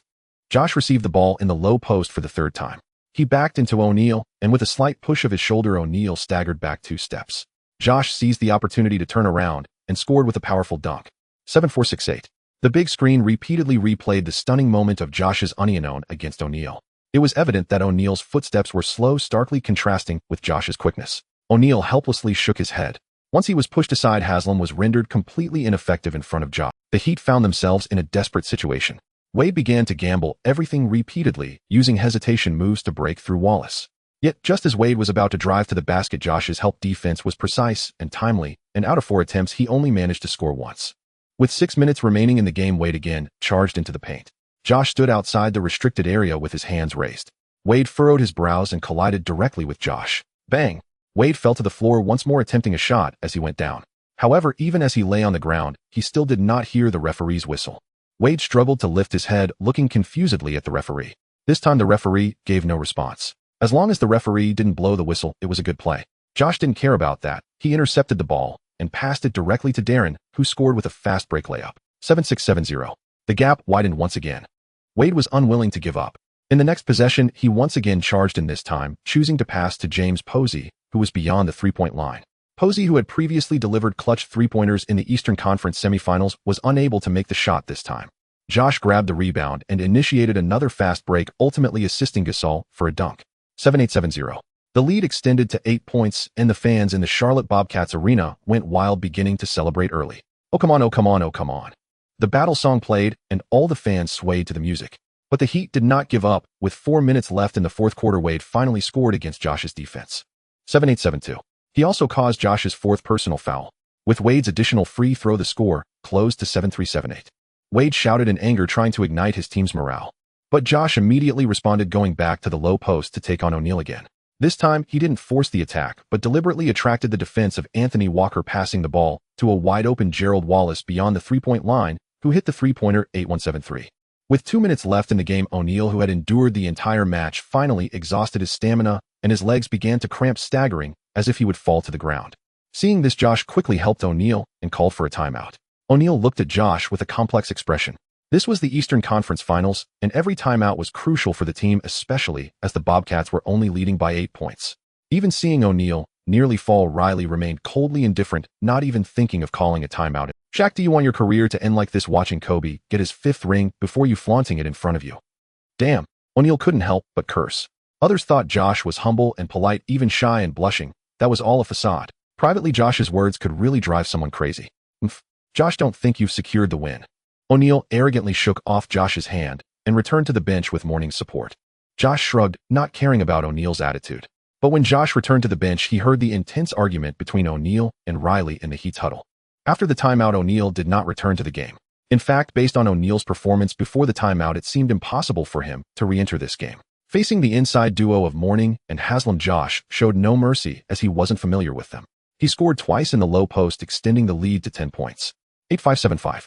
Josh received the ball in the low post for the third time. He backed into O'Neal, and with a slight push of his shoulder, O'Neal staggered back 2 steps. Josh seized the opportunity to turn around and scored with a powerful dunk. 7-4-6-8. The big screen repeatedly replayed the stunning moment of Josh's onion against O'Neal. It was evident that O'Neal's footsteps were slow, starkly contrasting with Josh's quickness. O'Neal helplessly shook his head. Once he was pushed aside, Haslam was rendered completely ineffective in front of Josh. The Heat found themselves in a desperate situation. Wade began to gamble everything repeatedly, using hesitation moves to break through Wallace. Yet, just as Wade was about to drive to the basket, Josh's help defense was precise and timely, and out of 4 attempts, he only managed to score once. With 6 minutes remaining in the game, Wade again charged into the paint. Josh stood outside the restricted area with his hands raised. Wade furrowed his brows and collided directly with Josh. Bang! Wade fell to the floor once more, attempting a shot as he went down. However, even as he lay on the ground, he still did not hear the referee's whistle. Wade struggled to lift his head, looking confusedly at the referee. This time the referee gave no response. As long as the referee didn't blow the whistle, it was a good play. Josh didn't care about that. He intercepted the ball and passed it directly to Darren, who scored with a fast break layup. 7-6-7-0. The gap widened once again. Wade was unwilling to give up. In the next possession, he once again charged in, this time choosing to pass to James Posey, who was beyond the three-point line. Posey, who had previously delivered clutch three-pointers in the Eastern Conference semifinals, was unable to make the shot this time. Josh grabbed the rebound and initiated another fast break, ultimately assisting Gasol for a dunk. 7-8-7-0. The lead extended to 8 points, and the fans in the Charlotte Bobcats arena went wild, beginning to celebrate early. Oh come on, oh come on, oh come on. The battle song played, and all the fans swayed to the music. But the Heat did not give up. With 4 minutes left in the fourth quarter, Wade finally scored against Josh's defense. 7-8-7-2. He also caused Josh's 4th personal foul. With Wade's additional free throw, the score closed to 7-3-7-8. Wade shouted in anger, trying to ignite his team's morale. But Josh immediately responded, going back to the low post to take on O'Neal again. This time, he didn't force the attack, but deliberately attracted the defense of Anthony Walker, passing the ball to a wide-open Gerald Wallace beyond the three-point line, who hit the three-pointer. 8-1-7-3. With 2 minutes left in the game, O'Neal, who had endured the entire match, finally exhausted his stamina, and his legs began to cramp, staggering as if he would fall to the ground. Seeing this, Josh quickly helped O'Neal and called for a timeout. O'Neal looked at Josh with a complex expression. This was the Eastern Conference Finals, and every timeout was crucial for the team, especially as the Bobcats were only leading by 8 points. Even seeing O'Neal nearly fall, Riley remained coldly indifferent, not even thinking of calling a timeout. Shaq, do you want your career to end like this, watching Kobe get his 5th ring before you flaunting it in front of you? Damn, O'Neal couldn't help but curse. Others thought Josh was humble and polite, even shy and blushing. That was all a facade. Privately, Josh's words could really drive someone crazy. Josh, don't think you've secured the win. O'Neal arrogantly shook off Josh's hand and returned to the bench with morning support. Josh shrugged, not caring about O'Neal's attitude. But when Josh returned to the bench, he heard the intense argument between O'Neal and Riley in the Heat's huddle. After the timeout, O'Neal did not return to the game. In fact, based on O'Neal's performance before the timeout, it seemed impossible for him to re-enter this game. Facing the inside duo of Mourning and Haslam, Josh showed no mercy as he wasn't familiar with them. He scored twice in the low post, extending the lead to 10 points. 8-5-7-5.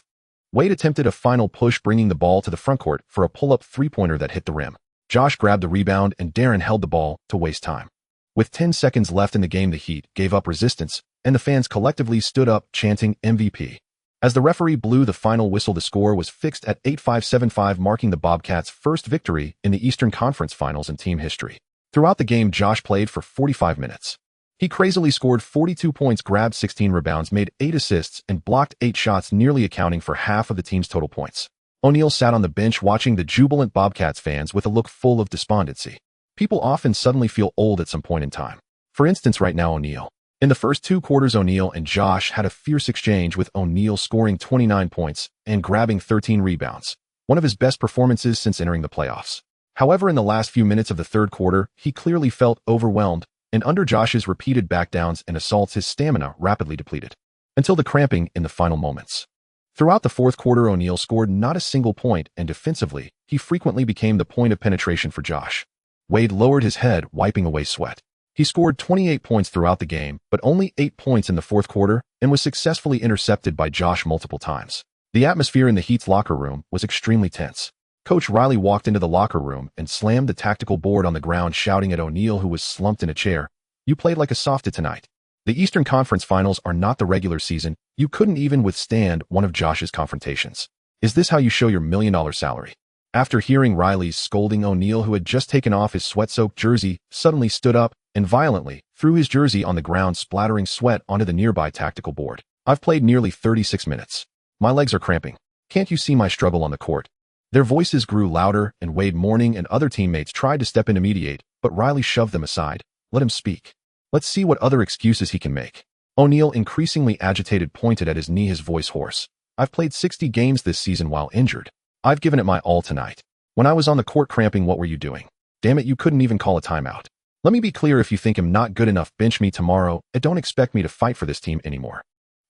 Wade attempted a final push, bringing the ball to the frontcourt for a pull-up three-pointer that hit the rim. Josh grabbed the rebound, and Darren held the ball to waste time. With 10 seconds left in the game, the Heat gave up resistance, and the fans collectively stood up, chanting MVP. As the referee blew the final whistle, the score was fixed at 8-5-7-5, marking the Bobcats' first victory in the Eastern Conference Finals in team history. Throughout the game, Josh played for 45 minutes. He crazily scored 42 points, grabbed 16 rebounds, made 8 assists, and blocked 8 shots, nearly accounting for half of the team's total points. O'Neal sat on the bench watching the jubilant Bobcats fans with a look full of despondency. People often suddenly feel old at some point in time. For instance, right now, O'Neal. In the first 2 quarters, O'Neal and Josh had a fierce exchange, with O'Neal scoring 29 points and grabbing 13 rebounds, one of his best performances since entering the playoffs. However, in the last few minutes of the third quarter, he clearly felt overwhelmed, and under Josh's repeated backdowns and assaults, his stamina rapidly depleted, until the cramping in the final moments. Throughout the fourth quarter, O'Neal scored not a single point, and defensively, he frequently became the point of penetration for Josh. Wade lowered his head, wiping away sweat. He scored 28 points throughout the game, but only 8 points in the fourth quarter and was successfully intercepted by Josh multiple times. The atmosphere in the Heat's locker room was extremely tense. Coach Riley walked into the locker room and slammed the tactical board on the ground, shouting at O'Neal, who was slumped in a chair, "You played like a softie tonight. The Eastern Conference Finals are not the regular season. You couldn't even withstand one of Josh's confrontations. Is this how you show your $1 million salary?" After hearing Riley's scolding, O'Neal, who had just taken off his sweat-soaked jersey, suddenly stood up and violently threw his jersey on the ground, splattering sweat onto the nearby tactical board. "I've played nearly 36 minutes. My legs are cramping. Can't you see my struggle on the court?" Their voices grew louder, and Wade Morning and other teammates tried to step in to mediate, but Riley shoved them aside. "Let him speak. Let's see what other excuses he can make." O'Neal, increasingly agitated, pointed at his knee, his voice hoarse. "I've played 60 games this season while injured. I've given it my all tonight. When I was on the court cramping, what were you doing? Damn it, you couldn't even call a timeout. Let me be clear, if you think I'm not good enough, bench me tomorrow and don't expect me to fight for this team anymore."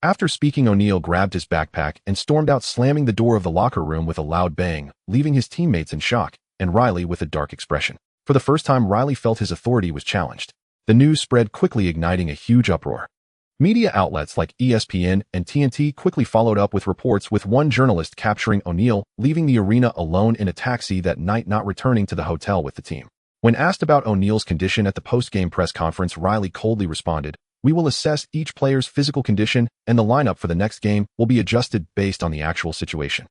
After speaking, O'Neal grabbed his backpack and stormed out, slamming the door of the locker room with a loud bang, leaving his teammates in shock and Riley with a dark expression. For the first time, Riley felt his authority was challenged. The news spread quickly, igniting a huge uproar. Media outlets like ESPN and TNT quickly followed up with reports, with one journalist capturing O'Neal leaving the arena alone in a taxi that night, not returning to the hotel with the team. When asked about O'Neal's condition at the post-game press conference, Riley coldly responded, "We will assess each player's physical condition, and the lineup for the next game will be adjusted based on the actual situation."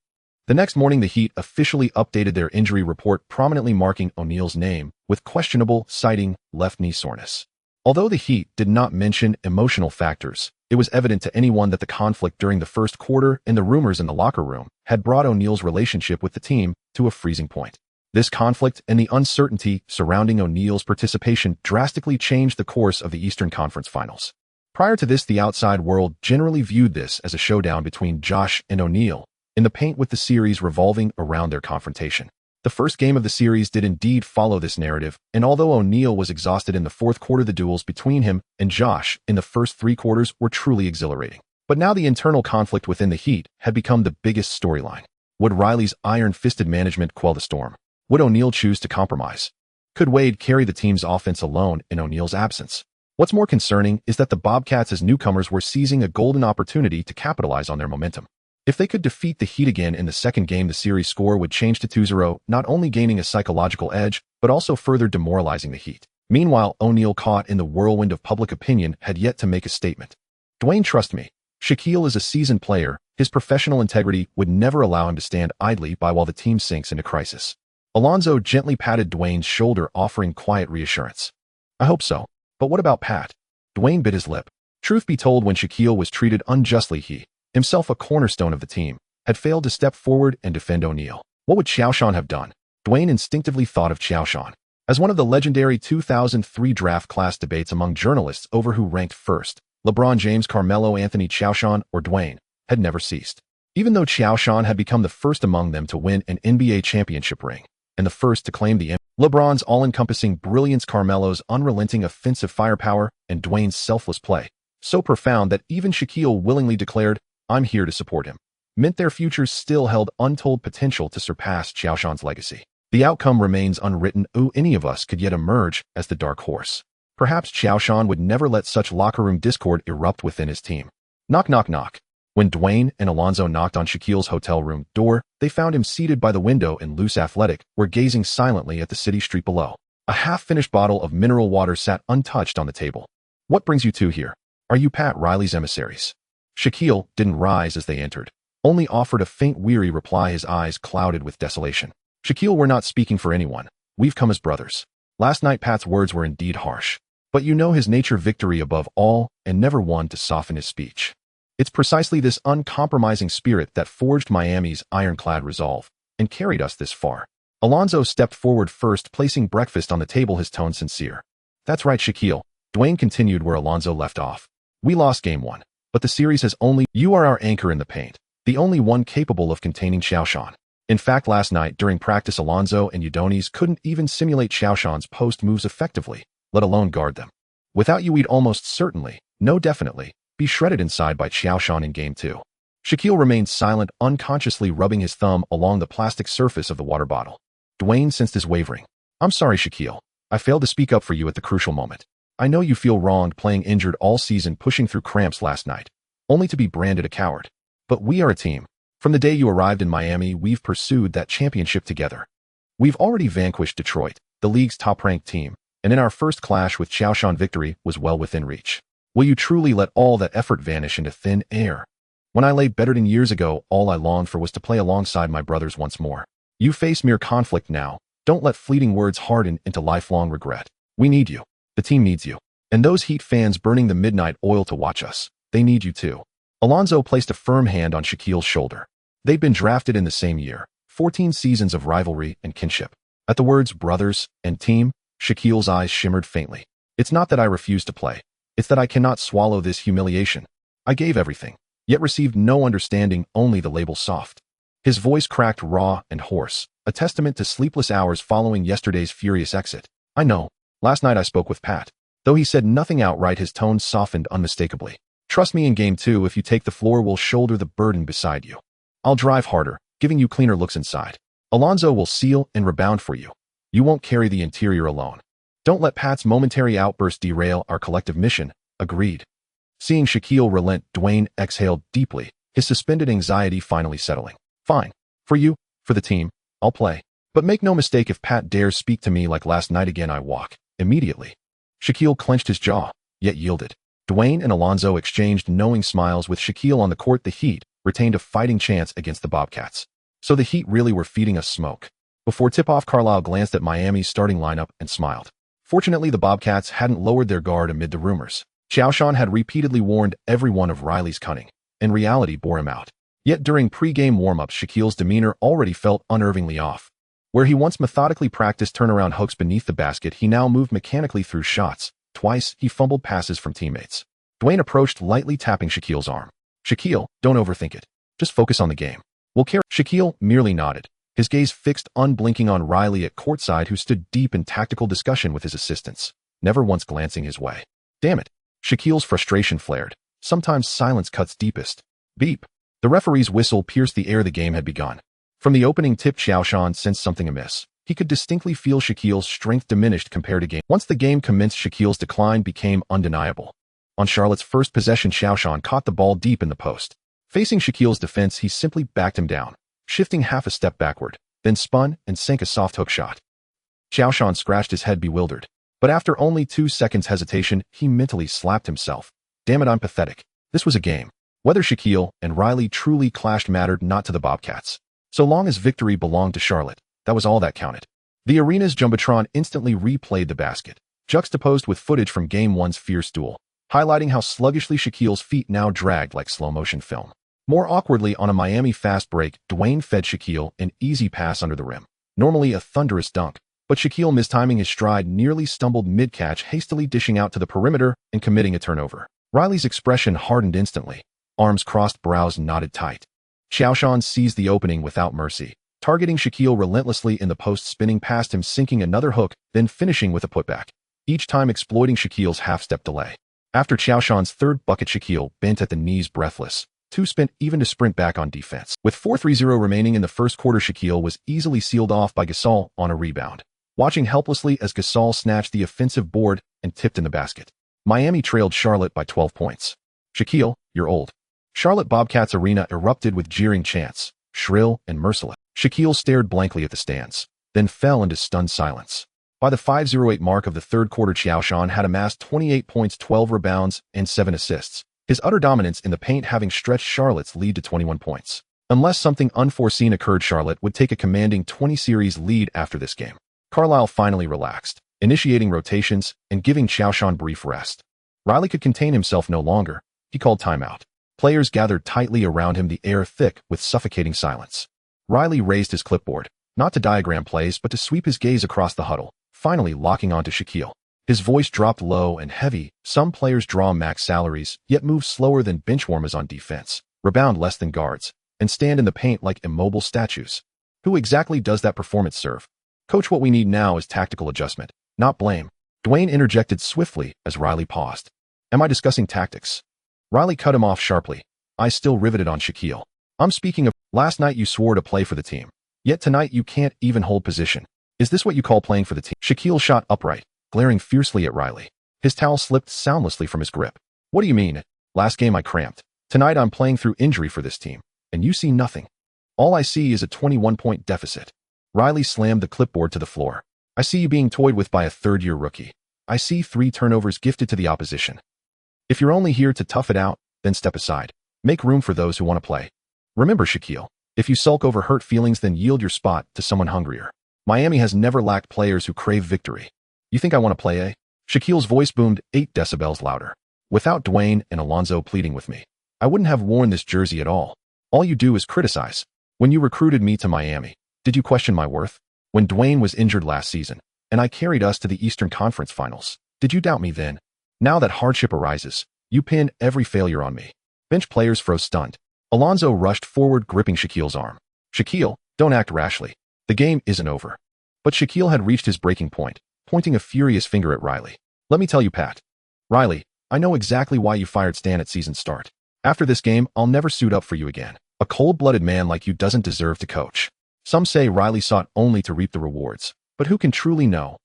The next morning, the Heat officially updated their injury report, prominently marking O'Neal's name with questionable, citing left knee soreness. Although the Heat did not mention emotional factors, it was evident to anyone that the conflict during the first quarter and the rumors in the locker room had brought O'Neal's relationship with the team to a freezing point. This conflict and the uncertainty surrounding O'Neal's participation drastically changed the course of the Eastern Conference Finals. Prior to this, the outside world generally viewed this as a showdown between Josh and O'Neal in the paint, with the series revolving around their confrontation. The first game of the series did indeed follow this narrative, and although O'Neal was exhausted in the fourth quarter, the duels between him and Josh in the first 3 quarters were truly exhilarating. But now the internal conflict within the Heat had become the biggest storyline. Would Riley's iron-fisted management quell the storm? Would O'Neal choose to compromise? Could Wade carry the team's offense alone in O'Neal's absence? What's more concerning is that the Bobcats, as newcomers, were seizing a golden opportunity to capitalize on their momentum. If they could defeat the Heat again in the second game, the series score would change to 2-0, not only gaining a psychological edge, but also further demoralizing the Heat. Meanwhile, O'Neal, caught in the whirlwind of public opinion, had yet to make a statement. "Dwayne, trust me. Shaquille is a seasoned player. His professional integrity would never allow him to stand idly by while the team sinks into crisis." Alonzo gently patted Dwayne's shoulder, offering quiet reassurance. "I hope so. But what about Pat?" Dwayne bit his lip. Truth be told, when Shaquille was treated unjustly, he, himself a cornerstone of the team, had failed to step forward and defend O'Neal. What would Qiao Shan have done? Dwayne instinctively thought of Qiao Shan as one of the legendary 2003 draft class debates among journalists over who ranked first. LeBron James, Carmelo Anthony, Qiao Shan, or Dwayne had never ceased. Even though Qiao Shan had become the first among them to win an NBA championship ring and the first to claim the LeBron's all-encompassing brilliance, Carmelo's unrelenting offensive firepower, and Dwayne's selfless play, so profound that even Shaquille willingly declared, "I'm here to support him," meant their futures still held untold potential to surpass Qiao Shan's legacy. The outcome remains unwritten. Any of us could yet emerge as the dark horse. Perhaps Qiao Shan would never let such locker room discord erupt within his team. Knock, knock, knock. When Dwayne and Alonzo knocked on Shaquille's hotel room door, they found him seated by the window in loose athletic, where gazing silently at the city street below. A half-finished bottle of mineral water sat untouched on the table. "What brings you two here? Are you Pat Riley's emissaries?" Shaquille didn't rise as they entered, only offered a faint, weary reply, his eyes clouded with desolation. "Shaquille, we're not speaking for anyone. We've come as brothers." Last night, Pat's words were indeed harsh, but you know his nature, victory above all, and never one to soften his speech. It's precisely this uncompromising spirit that forged Miami's ironclad resolve and carried us this far. Alonzo stepped forward first, placing breakfast on the table, his tone sincere. "That's right, Shaquille," Dwayne continued where Alonzo left off. "We lost game 1, but the series has only... You are our anchor in the paint, the only one capable of containing Qiao Shan. In fact, last night during practice, Alonzo and Udonis couldn't even simulate Qiao Shan's post moves effectively, let alone guard them. Without you, we'd almost certainly, no definitely, be shredded inside by Qiao Shan in game 2. Shaquille remained silent, unconsciously rubbing his thumb along the plastic surface of the water bottle. Dwayne sensed his wavering. "I'm sorry, Shaquille. I failed to speak up for you at the crucial moment. I know you feel wronged playing injured all season pushing through cramps last night, only to be branded a coward. But we are a team. From the day you arrived in Miami, we've pursued that championship together. We've already vanquished Detroit, the league's top-ranked team, and in our first clash with Qiao Shan victory was well within reach. Will you truly let all that effort vanish into thin air? When I lay better than years ago, all I longed for was to play alongside my brothers once more. You face mere conflict now. Don't let fleeting words harden into lifelong regret. We need you. The team needs you. And those Heat fans burning the midnight oil to watch us, they need you too. Alonzo placed a firm hand on Shaquille's shoulder. They'd been drafted in the same year, 14 seasons of rivalry and kinship. At the words brothers and team, Shaquille's eyes shimmered faintly. It's not that I refuse to play. It's that I cannot swallow this humiliation. I gave everything, yet received no understanding, only the label soft. His voice cracked raw and hoarse, a testament to sleepless hours following yesterday's furious exit. I know. Last night I spoke with Pat. Though he said nothing outright, his tone softened unmistakably. Trust me, in game 2, if you take the floor, we'll shoulder the burden beside you. I'll drive harder, giving you cleaner looks inside. Alonzo will seal and rebound for you. You won't carry the interior alone. Don't let Pat's momentary outburst derail our collective mission. Agreed. Seeing Shaquille relent, Dwayne exhaled deeply, his suspended anxiety finally settling. Fine. For you, for the team, I'll play. But make no mistake, if Pat dares speak to me like last night again, I walk. Immediately. Shaquille clenched his jaw, yet yielded. Dwayne and Alonzo exchanged knowing smiles. With Shaquille on the court, the Heat retained a fighting chance against the Bobcats. So the Heat really were feeding us smoke. Before tip-off, Carlisle glanced at Miami's starting lineup and smiled. Fortunately, the Bobcats hadn't lowered their guard amid the rumors. Qiao Shan had repeatedly warned everyone of Riley's cunning, and reality bore him out. Yet during pre-game warm-ups, Shaquille's demeanor already felt unnervingly off. Where he once methodically practiced turnaround hooks beneath the basket, he now moved mechanically through shots. Twice, he fumbled passes from teammates. Dwayne approached, lightly tapping Shaquille's arm. Shaquille, don't overthink it. Just focus on the game. We'll carry. Shaquille merely nodded, his gaze fixed unblinking on Riley at courtside, who stood deep in tactical discussion with his assistants, never once glancing his way. Damn it. Shaquille's frustration flared. Sometimes silence cuts deepest. Beep. The referee's whistle pierced the air. The game had begun. From the opening tip, Qiao Shan sensed something amiss. He could distinctly feel Shaquille's strength diminished compared to game. Once the game commenced, Shaquille's decline became undeniable. On Charlotte's first possession, Qiao Shan caught the ball deep in the post. Facing Shaquille's defense, he simply backed him down, shifting half a step backward, then spun and sank a soft hook shot. Qiao Shan scratched his head, bewildered. But after only 2 seconds hesitation, he mentally slapped himself. Damn it, I'm pathetic. This was a game. Whether Shaquille and Riley truly clashed mattered not to the Bobcats. So long as victory belonged to Charlotte, that was all that counted. The arena's Jumbotron instantly replayed the basket, juxtaposed with footage from Game 1's fierce duel, highlighting how sluggishly Shaquille's feet now dragged like slow-motion film. More awkwardly, on a Miami fast break, Dwayne fed Shaquille an easy pass under the rim, normally a thunderous dunk, but Shaquille, mistiming his stride, nearly stumbled mid-catch, hastily dishing out to the perimeter and committing a turnover. Riley's expression hardened instantly. Arms crossed, brows knotted tight. Qiao Shan seized the opening without mercy, targeting Shaquille relentlessly in the post, spinning past him, sinking another hook, then finishing with a putback, each time exploiting Shaquille's half-step delay. After Qiao Shan's third bucket, Shaquille bent at the knees, breathless, too spent even to sprint back on defense. With 4:30 remaining in the first quarter, Shaquille was easily sealed off by Gasol on a rebound, watching helplessly as Gasol snatched the offensive board and tipped in the basket. Miami trailed Charlotte by 12 points. Shaquille, you're old. Charlotte Bobcats arena erupted with jeering chants, shrill and merciless. Shaquille stared blankly at the stands, then fell into stunned silence. By the 5:08 mark of the third quarter, Qiao Shan had amassed 28 points, 12 rebounds, and 7 assists, his utter dominance in the paint having stretched Charlotte's lead to 21 points. Unless something unforeseen occurred, Charlotte would take a commanding 20-series lead after this game. Carlisle finally relaxed, initiating rotations and giving Qiao Shan brief rest. Riley could contain himself no longer. He called timeout. Players gathered tightly around him, the air thick with suffocating silence. Riley raised his clipboard, not to diagram plays but to sweep his gaze across the huddle, finally locking onto Shaquille. His voice dropped low and heavy. Some players draw max salaries, yet move slower than benchwarmers on defense, rebound less than guards, and stand in the paint like immobile statues. Who exactly does that performance serve? Coach, what we need now is tactical adjustment, not blame. Dwayne interjected swiftly as Riley paused. Am I discussing tactics? Riley cut him off sharply, eyes still riveted on Shaquille. I'm speaking of, last night you swore to play for the team. Yet tonight you can't even hold position. Is this what you call playing for the team? Shaquille shot upright, glaring fiercely at Riley. His towel slipped soundlessly from his grip. What do you mean? Last game I cramped. Tonight I'm playing through injury for this team, and you see nothing. All I see is a 21-point deficit. Riley slammed the clipboard to the floor. I see you being toyed with by a third-year rookie. I see 3 turnovers gifted to the opposition. If you're only here to tough it out, then step aside. Make room for those who want to play. Remember, Shaquille, if you sulk over hurt feelings, then yield your spot to someone hungrier. Miami has never lacked players who crave victory. You think I want to play, eh? Shaquille's voice boomed 8 decibels louder. Without Dwayne and Alonzo pleading with me, I wouldn't have worn this jersey at all. All you do is criticize. When you recruited me to Miami, did you question my worth? When Dwayne was injured last season, and I carried us to the Eastern Conference Finals, did you doubt me then? Now that hardship arises, you pin every failure on me. Bench players froze stunned. Alonzo rushed forward, gripping Shaquille's arm. Shaquille, don't act rashly. The game isn't over. But Shaquille had reached his breaking point, pointing a furious finger at Riley. Let me tell you, Pat. Riley, I know exactly why you fired Stan at season start. After this game, I'll never suit up for you again. A cold-blooded man like you doesn't deserve to coach. Some say Riley sought only to reap the rewards, but who can truly know?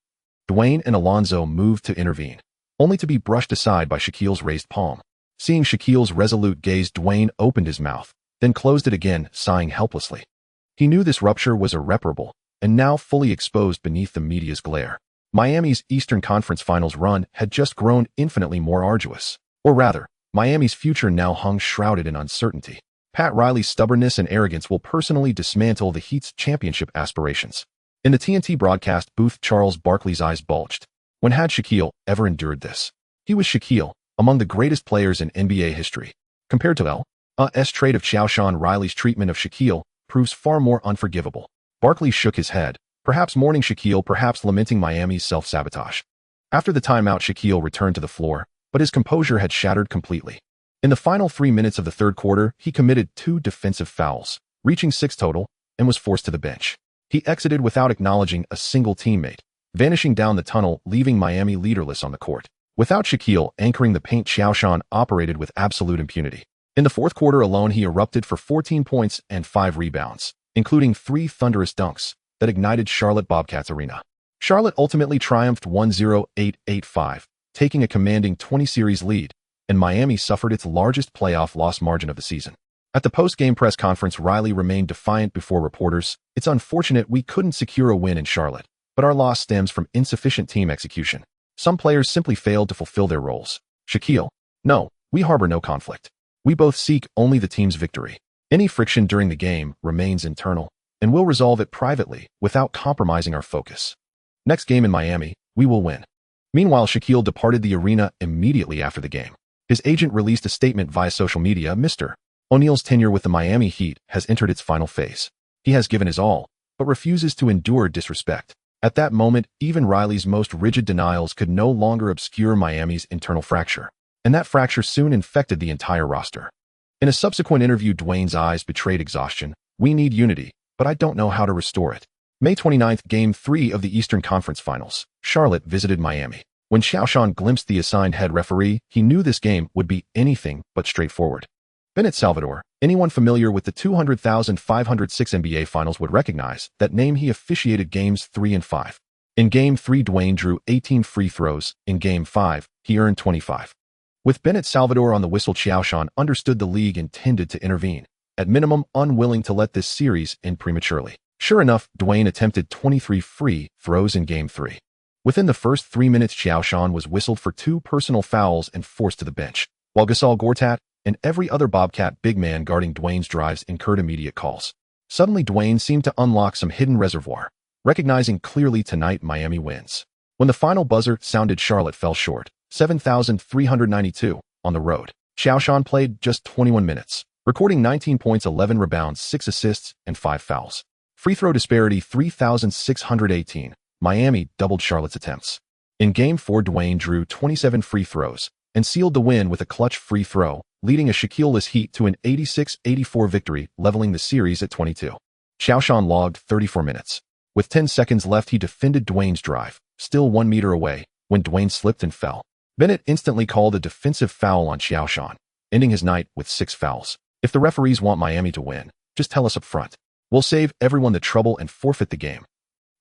Dwayne and Alonzo moved to intervene, only to be brushed aside by Shaquille's raised palm. Seeing Shaquille's resolute gaze, Dwayne opened his mouth, then closed it again, sighing helplessly. He knew this rupture was irreparable, and now fully exposed beneath the media's glare. Miami's Eastern Conference Finals run had just grown infinitely more arduous. Or rather, Miami's future now hung shrouded in uncertainty. Pat Riley's stubbornness and arrogance will personally dismantle the Heat's championship aspirations. In the TNT broadcast booth, Charles Barkley's eyes bulged. When had Shaquille ever endured this? He was Shaquille, among the greatest players in NBA history. Compared to L.A.'s trade of Qiao Shan, Riley's treatment of Shaquille proves far more unforgivable. Barkley shook his head, perhaps mourning Shaquille, perhaps lamenting Miami's self-sabotage. After the timeout, Shaquille returned to the floor, but his composure had shattered completely. In the final 3 minutes of the third quarter, he committed 2 defensive fouls, reaching 6 total, and was forced to the bench. He exited without acknowledging a single teammate, vanishing down the tunnel, leaving Miami leaderless on the court. Without Shaquille anchoring the paint, Qiao Shan operated with absolute impunity. In the fourth quarter alone, he erupted for 14 points and 5 rebounds, including 3 thunderous dunks that ignited Charlotte Bobcats Arena. Charlotte ultimately triumphed 1-0-8-8-5, taking a commanding 20-series lead, and Miami suffered its largest playoff loss margin of the season. At the post-game press conference, Riley remained defiant before reporters. It's unfortunate we couldn't secure a win in Charlotte, but our loss stems from insufficient team execution. Some players simply failed to fulfill their roles. Shaquille, no, we harbor no conflict. We both seek only the team's victory. Any friction during the game remains internal, and we'll resolve it privately without compromising our focus. Next game in Miami, we will win. Meanwhile, Shaquille departed the arena immediately after the game. His agent released a statement via social media. Mr. O'Neal's tenure with the Miami Heat has entered its final phase. He has given his all, but refuses to endure disrespect. At that moment, even Riley's most rigid denials could no longer obscure Miami's internal fracture, and that fracture soon infected the entire roster. In a subsequent interview, Dwayne's eyes betrayed exhaustion. We need unity, but I don't know how to restore it. May 29th, Game 3 of the Eastern Conference Finals. Charlotte visited Miami. When Qiao Shan glimpsed the assigned head referee, he knew this game would be anything but straightforward. Bennett Salvador, anyone familiar with the 200,506 NBA Finals would recognize that name. He officiated Games 3 and 5. In Game 3, Dwayne drew 18 free throws. In Game 5, he earned 25. With Bennett Salvador on the whistle, Qiao Shan understood the league intended to intervene, at minimum unwilling to let this series end prematurely. Sure enough, Dwayne attempted 23 free throws in Game 3. Within the first 3 minutes, Qiao Shan was whistled for 2 personal fouls and forced to the bench, while Gasol Gortat and every other Bobcat big man guarding Dwayne's drives incurred immediate calls. Suddenly, Dwayne seemed to unlock some hidden reservoir, recognizing clearly tonight Miami wins. When the final buzzer sounded, Charlotte fell short, 7,392, on the road. Qiao Shan played just 21 minutes, recording 19 points, 11 rebounds, 6 assists, and 5 fouls. Free throw disparity 3,618. Miami doubled Charlotte's attempts. In Game 4, Dwayne drew 27 free throws and sealed the win with a clutch free throw, leading a Shaquille-less Heat to an 86-84 victory, leveling the series at 22. Qiao Shan logged 34 minutes. With 10 seconds left, he defended Dwayne's drive, still 1 meter away, when Dwayne slipped and fell. Bennett instantly called a defensive foul on Qiao Shan, ending his night with 6 fouls. If the referees want Miami to win, just tell us up front. We'll save everyone the trouble and forfeit the game.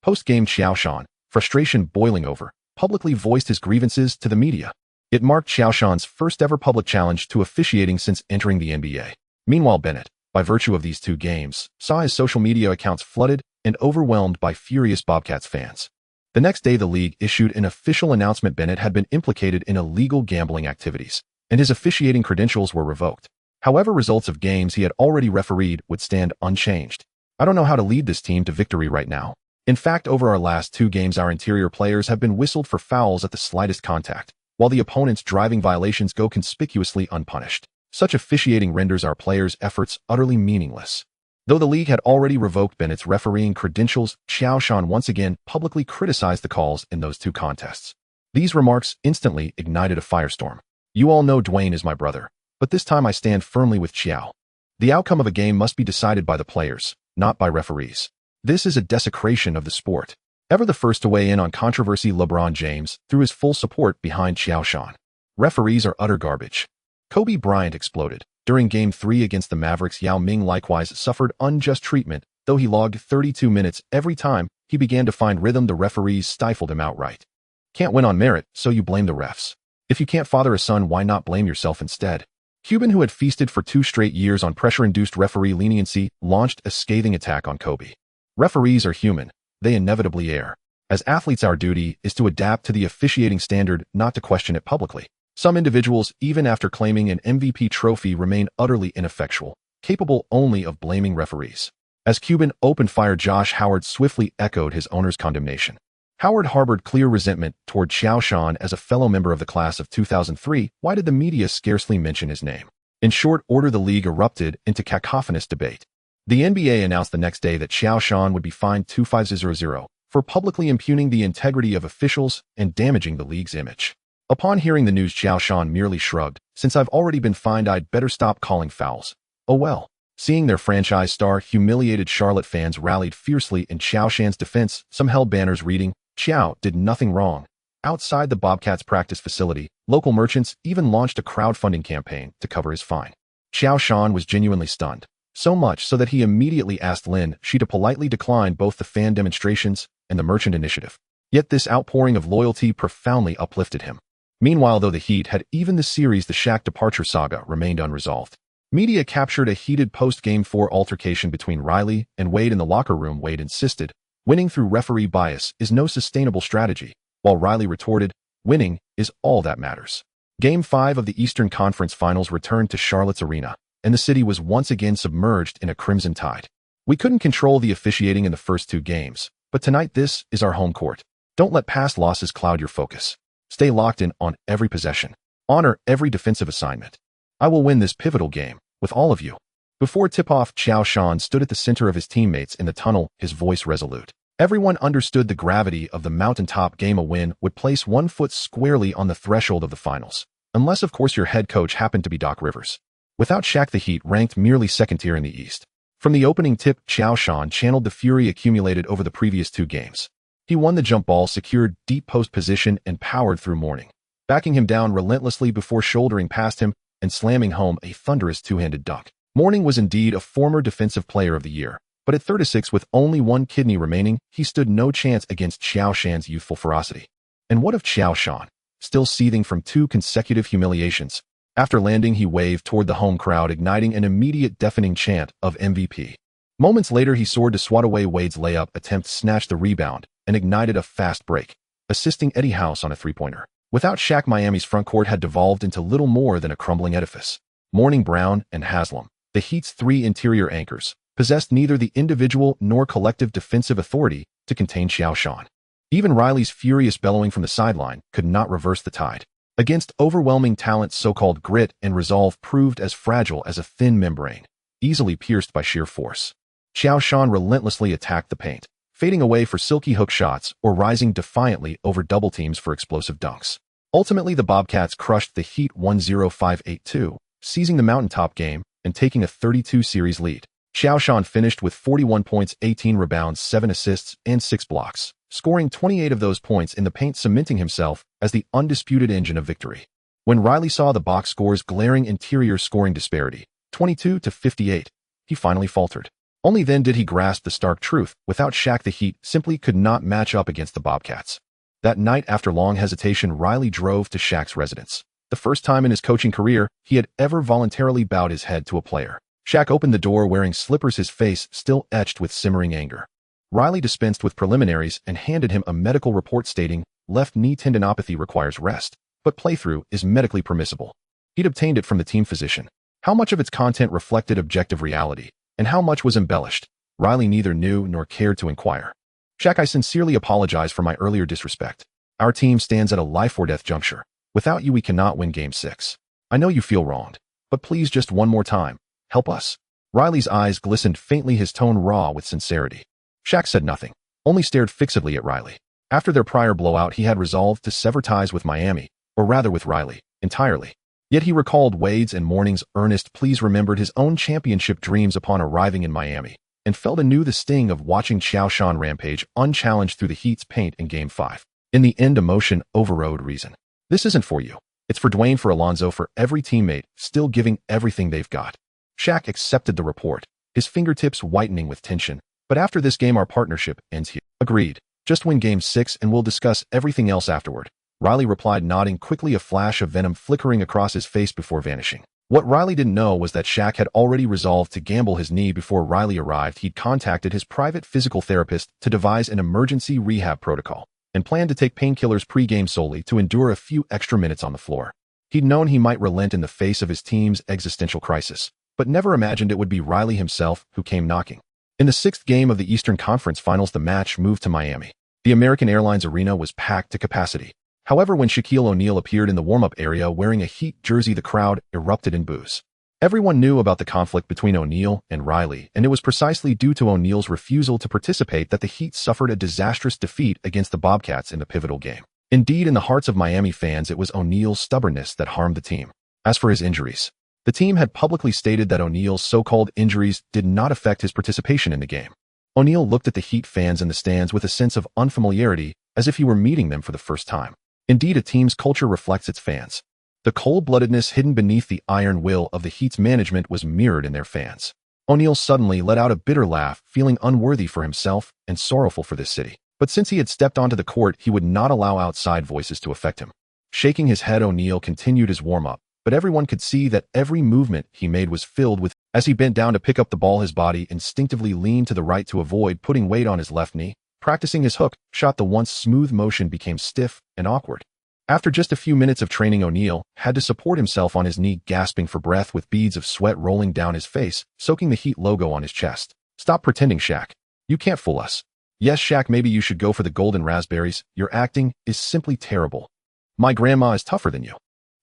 Post-game, Qiao Shan, frustration boiling over, publicly voiced his grievances to the media. It marked Qiao Shan's first-ever public challenge to officiating since entering the NBA. Meanwhile, Bennett, by virtue of these two games, saw his social media accounts flooded and overwhelmed by furious Bobcats fans. The next day, the league issued an official announcement Bennett had been implicated in illegal gambling activities, and his officiating credentials were revoked. However, results of games he had already refereed would stand unchanged. I don't know how to lead this team to victory right now. In fact, over our last two games, our interior players have been whistled for fouls at the slightest contact, while the opponent's driving violations go conspicuously unpunished. Such officiating renders our players' efforts utterly meaningless. Though the league had already revoked Bennett's refereeing credentials, Qiao Shan once again publicly criticized the calls in those two contests. These remarks instantly ignited a firestorm. You all know Dwayne is my brother, but this time I stand firmly with Qiao. The outcome of a game must be decided by the players, not by referees. This is a desecration of the sport. Ever the first to weigh in on controversy, LeBron James threw his full support behind Qiao Shan. Referees are utter garbage. Kobe Bryant exploded. During Game 3 against the Mavericks, Yao Ming likewise suffered unjust treatment, though he logged 32 minutes every time he began to find rhythm. The referees stifled him outright. Can't win on merit, so you blame the refs. If you can't father a son, why not blame yourself instead? Cuban, who had feasted for 2 straight years on pressure-induced referee leniency, launched a scathing attack on Kobe. Referees are human. They inevitably err. As athletes, our duty is to adapt to the officiating standard, not to question it publicly. Some individuals, even after claiming an MVP trophy, remain utterly ineffectual, capable only of blaming referees. As Cuban opened fire, Josh Howard swiftly echoed his owner's condemnation. Howard harbored clear resentment toward Qiao Shan as a fellow member of the class of 2003. Why did the media scarcely mention his name? In short order, the league erupted into cacophonous debate. The NBA announced the next day that Qiao Shan would be fined $2,500 for publicly impugning the integrity of officials and damaging the league's image. Upon hearing the news, Qiao Shan merely shrugged. Since I've already been fined, I'd better stop calling fouls. Oh well. Seeing their franchise star humiliated, Charlotte fans rallied fiercely in Qiao Shan's defense. Some held banners reading, "Qiao did nothing wrong." Outside the Bobcats' practice facility, local merchants even launched a crowdfunding campaign to cover his fine. Qiao Shan was genuinely stunned. So much so that he immediately asked Lin Shi to politely decline both the fan demonstrations and the merchant initiative. Yet this outpouring of loyalty profoundly uplifted him. Meanwhile, though the Heat had even the series, the Shaq departure saga remained unresolved. Media captured a heated post-Game 4 altercation between Riley and Wade in the locker room. Wade insisted, winning through referee bias is no sustainable strategy, while Riley retorted, winning is all that matters. Game 5 of the Eastern Conference Finals returned to Charlotte's arena, and the city was once again submerged in a crimson tide. We couldn't control the officiating in the first 2 games, but tonight this is our home court. Don't let past losses cloud your focus. Stay locked in on every possession. Honor every defensive assignment. I will win this pivotal game with all of you. Before tip-off, Qiao Shan stood at the center of his teammates in the tunnel, his voice resolute. Everyone understood the gravity of the mountaintop game. A win would place one foot squarely on the threshold of the finals, unless of course your head coach happened to be Doc Rivers. Without Shaq, the Heat ranked merely second tier in the East. From the opening tip, Qiao Shan channeled the fury accumulated over the previous 2 games. He won the jump ball, secured deep post position, and powered through Mourning, backing him down relentlessly before shouldering past him and slamming home a thunderous 2-handed dunk. Mourning was indeed a former Defensive Player of the Year, but at 36 with only 1 kidney remaining, he stood no chance against Qiao Shan's youthful ferocity. And what of Qiao Shan? Still seething from 2 consecutive humiliations, after landing he waved toward the home crowd, igniting an immediate deafening chant of MVP. Moments later, he soared to swat away Wade's layup attempt, snatched the rebound, and ignited a fast break, assisting Eddie House on a 3-pointer. Without Shaq, Miami's front court had devolved into little more than a crumbling edifice. Mourning, Brown, and Haslam, the Heat's 3 interior anchors, possessed neither the individual nor collective defensive authority to contain Qiao Shan. Even Riley's furious bellowing from the sideline could not reverse the tide. Against overwhelming talent, so-called grit and resolve proved as fragile as a thin membrane, easily pierced by sheer force. Qiao Shan relentlessly attacked the paint, fading away for silky hook shots or rising defiantly over double teams for explosive dunks. Ultimately, the Bobcats crushed the Heat 1-0-5-8-2, seizing the mountaintop game and taking a 32-series lead. Qiao Shan finished with 41 points, 18 rebounds, 7 assists, and 6 blocks, scoring 28 of those points in the paint, cementing himself as the undisputed engine of victory. When Riley saw the box score's glaring interior scoring disparity, 22-58, he finally faltered. Only then did he grasp the stark truth. Without Shaq, the Heat simply could not match up against the Bobcats. That night, after long hesitation, Riley drove to Shaq's residence. The first time in his coaching career he had ever voluntarily bowed his head to a player. Shaq opened the door wearing slippers, his face still etched with simmering anger. Riley dispensed with preliminaries and handed him a medical report stating, left knee tendinopathy requires rest, but playthrough is medically permissible. He'd obtained it from the team physician. How much of its content reflected objective reality, and how much was embellished, Riley neither knew nor cared to inquire. Shaq, I sincerely apologize for my earlier disrespect. Our team stands at a life-or-death juncture. Without you, we cannot win Game 6. I know you feel wronged, but please just one more time, help us. Riley's eyes glistened faintly, his tone raw with sincerity. Shaq said nothing, only stared fixedly at Riley. After their prior blowout, he had resolved to sever ties with Miami, or rather with Riley, entirely. Yet he recalled Wade's and Morning's earnest pleas, remembered his own championship dreams upon arriving in Miami, and felt anew the sting of watching Qiao Shan rampage unchallenged through the Heat's paint in Game 5. In the end, emotion overrode reason. This isn't for you. It's for Dwayne, for Alonzo, for every teammate still giving everything they've got. Shaq accepted the report, his fingertips whitening with tension. But after this game, our partnership ends here. Agreed. Just win Game 6 and we'll discuss everything else afterward. Riley replied, nodding quickly, a flash of venom flickering across his face before vanishing. What Riley didn't know was that Shaq had already resolved to gamble his knee before Riley arrived. He'd contacted his private physical therapist to devise an emergency rehab protocol, and planned to take painkillers pre-game solely to endure a few extra minutes on the floor. He'd known he might relent in the face of his team's existential crisis, but never imagined it would be Riley himself who came knocking. In the 6th game of the Eastern Conference Finals, the match moved to Miami. The American Airlines Arena was packed to capacity. However, when Shaquille O'Neal appeared in the warm-up area wearing a Heat jersey, the crowd erupted in boos. Everyone knew about the conflict between O'Neal and Riley, and it was precisely due to O'Neal's refusal to participate that the Heat suffered a disastrous defeat against the Bobcats in the pivotal game. Indeed, in the hearts of Miami fans, it was O'Neal's stubbornness that harmed the team. As for his injuries, the team had publicly stated that O'Neal's so-called injuries did not affect his participation in the game. O'Neal looked at the Heat fans in the stands with a sense of unfamiliarity, as if he were meeting them for the first time. Indeed, a team's culture reflects its fans. The cold-bloodedness hidden beneath the iron will of the Heat's management was mirrored in their fans. O'Neal suddenly let out a bitter laugh, feeling unworthy for himself and sorrowful for this city. But since he had stepped onto the court, he would not allow outside voices to affect him. Shaking his head, O'Neal continued his warm-up, but everyone could see that every movement he made was filled with. As he bent down to pick up the ball, his body instinctively leaned to the right to avoid putting weight on his left knee. Practicing his hook shot, the once smooth motion became stiff and awkward. After just a few minutes of training, O'Neal had to support himself on his knee, gasping for breath with beads of sweat rolling down his face, soaking the Heat logo on his chest. Stop pretending, Shaq. You can't fool us. Yes, Shaq, maybe you should go for the golden raspberries. Your acting is simply terrible. My grandma is tougher than you.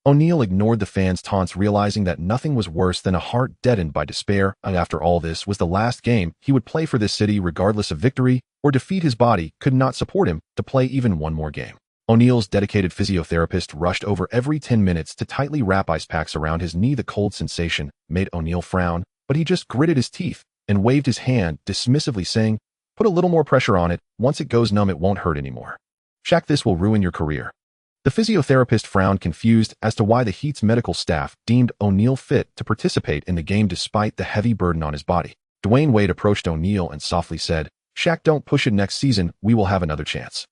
O'Neal ignored the fans' taunts, realizing that nothing was worse than a heart deadened by despair, and after all, this was the last game he would play for this city. Regardless of victory or defeat, his body could not support him to play even one more game. O'Neal's dedicated physiotherapist rushed over every 10 minutes to tightly wrap ice packs around his knee. The cold sensation made O'Neal frown, but he just gritted his teeth and waved his hand dismissively, saying, "Put a little more pressure on it. Once it goes numb, it won't hurt anymore." Shaq, this will ruin your career. The physiotherapist frowned, confused as to why the Heat's medical staff deemed O'Neal fit to participate in the game despite the heavy burden on his body. Dwayne Wade approached O'Neal and softly said, "Shaq, don't push it. Next season, we will have another chance."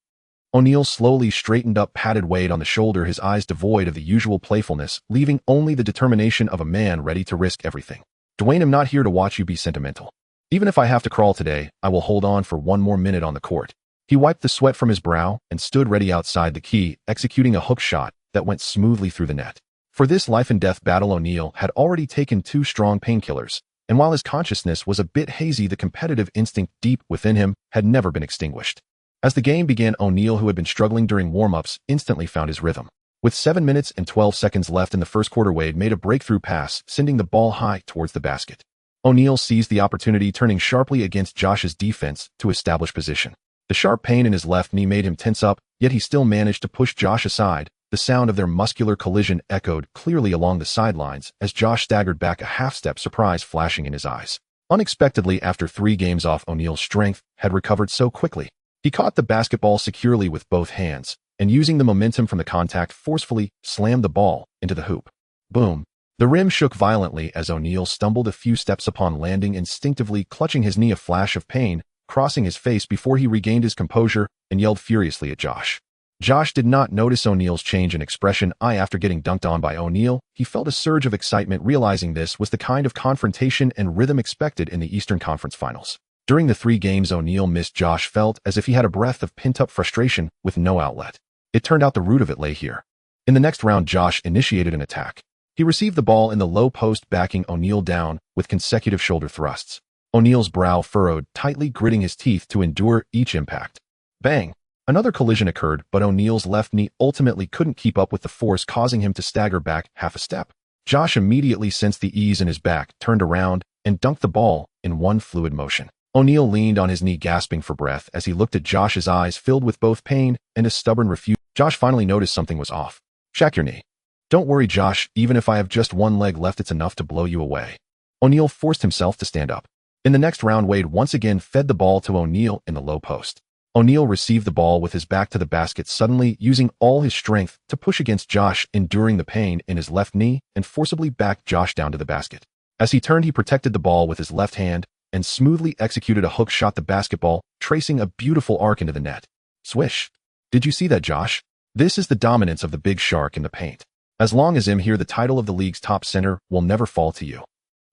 O'Neal slowly straightened up, patted Wade on the shoulder, his eyes devoid of the usual playfulness, leaving only the determination of a man ready to risk everything. "Dwayne, I'm not here to watch you be sentimental. Even if I have to crawl today, I will hold on for one more minute on the court." He wiped the sweat from his brow and stood ready outside the key, executing a hook shot that went smoothly through the net. For this life-and-death battle, O'Neal had already taken 2 strong painkillers, and while his consciousness was a bit hazy, the competitive instinct deep within him had never been extinguished. As the game began, O'Neal, who had been struggling during warm-ups, instantly found his rhythm. With 7 minutes and 12 seconds left in the first quarter, Wade made a breakthrough pass, sending the ball high towards the basket. O'Neal seized the opportunity, turning sharply against Josh's defense to establish position. The sharp pain in his left knee made him tense up, yet he still managed to push Josh aside. The sound of their muscular collision echoed clearly along the sidelines as Josh staggered back, a half-step, surprise flashing in his eyes. Unexpectedly, after 3 games off, O'Neal's strength had recovered so quickly. He caught the basketball securely with both hands, and using the momentum from the contact, forcefully slammed the ball into the hoop. Boom! The rim shook violently as O'Neal stumbled a few steps, upon landing, instinctively clutching his knee, a flash of pain crossing his face before he regained his composure and yelled furiously at Josh. Josh did not notice O'Neal's change in expression. After getting dunked on by O'Neal, he felt a surge of excitement, realizing this was the kind of confrontation and rhythm expected in the Eastern Conference Finals. During the 3 games O'Neal missed, Josh felt as if he had a breath of pent-up frustration with no outlet. It turned out the root of it lay here. In the next round, Josh initiated an attack. He received the ball in the low post, backing O'Neal down with consecutive shoulder thrusts. O'Neal's brow furrowed, tightly gritting his teeth to endure each impact. Bang! Another collision occurred, but O'Neal's left knee ultimately couldn't keep up with the force, causing him to stagger back half a step. Josh immediately sensed the ease in his back, turned around, and dunked the ball in one fluid motion. O'Neal leaned on his knee, gasping for breath as he looked at Josh's eyes filled with both pain and a stubborn refusal. Josh finally noticed something was off. "Shack your knee." "Don't worry, Josh, even if I have just one leg left, it's enough to blow you away." O'Neal forced himself to stand up. In the next round, Wade once again fed the ball to O'Neal in the low post. O'Neal received the ball with his back to the basket, suddenly using all his strength to push against Josh, enduring the pain in his left knee, and forcibly backed Josh down to the basket. As he turned, he protected the ball with his left hand and smoothly executed a hook shot, the basketball tracing a beautiful arc into the net. Swish. Did you see that, Josh? This is the dominance of the big shark in the paint. As long as I'm here, the title of the league's top center will never fall to you.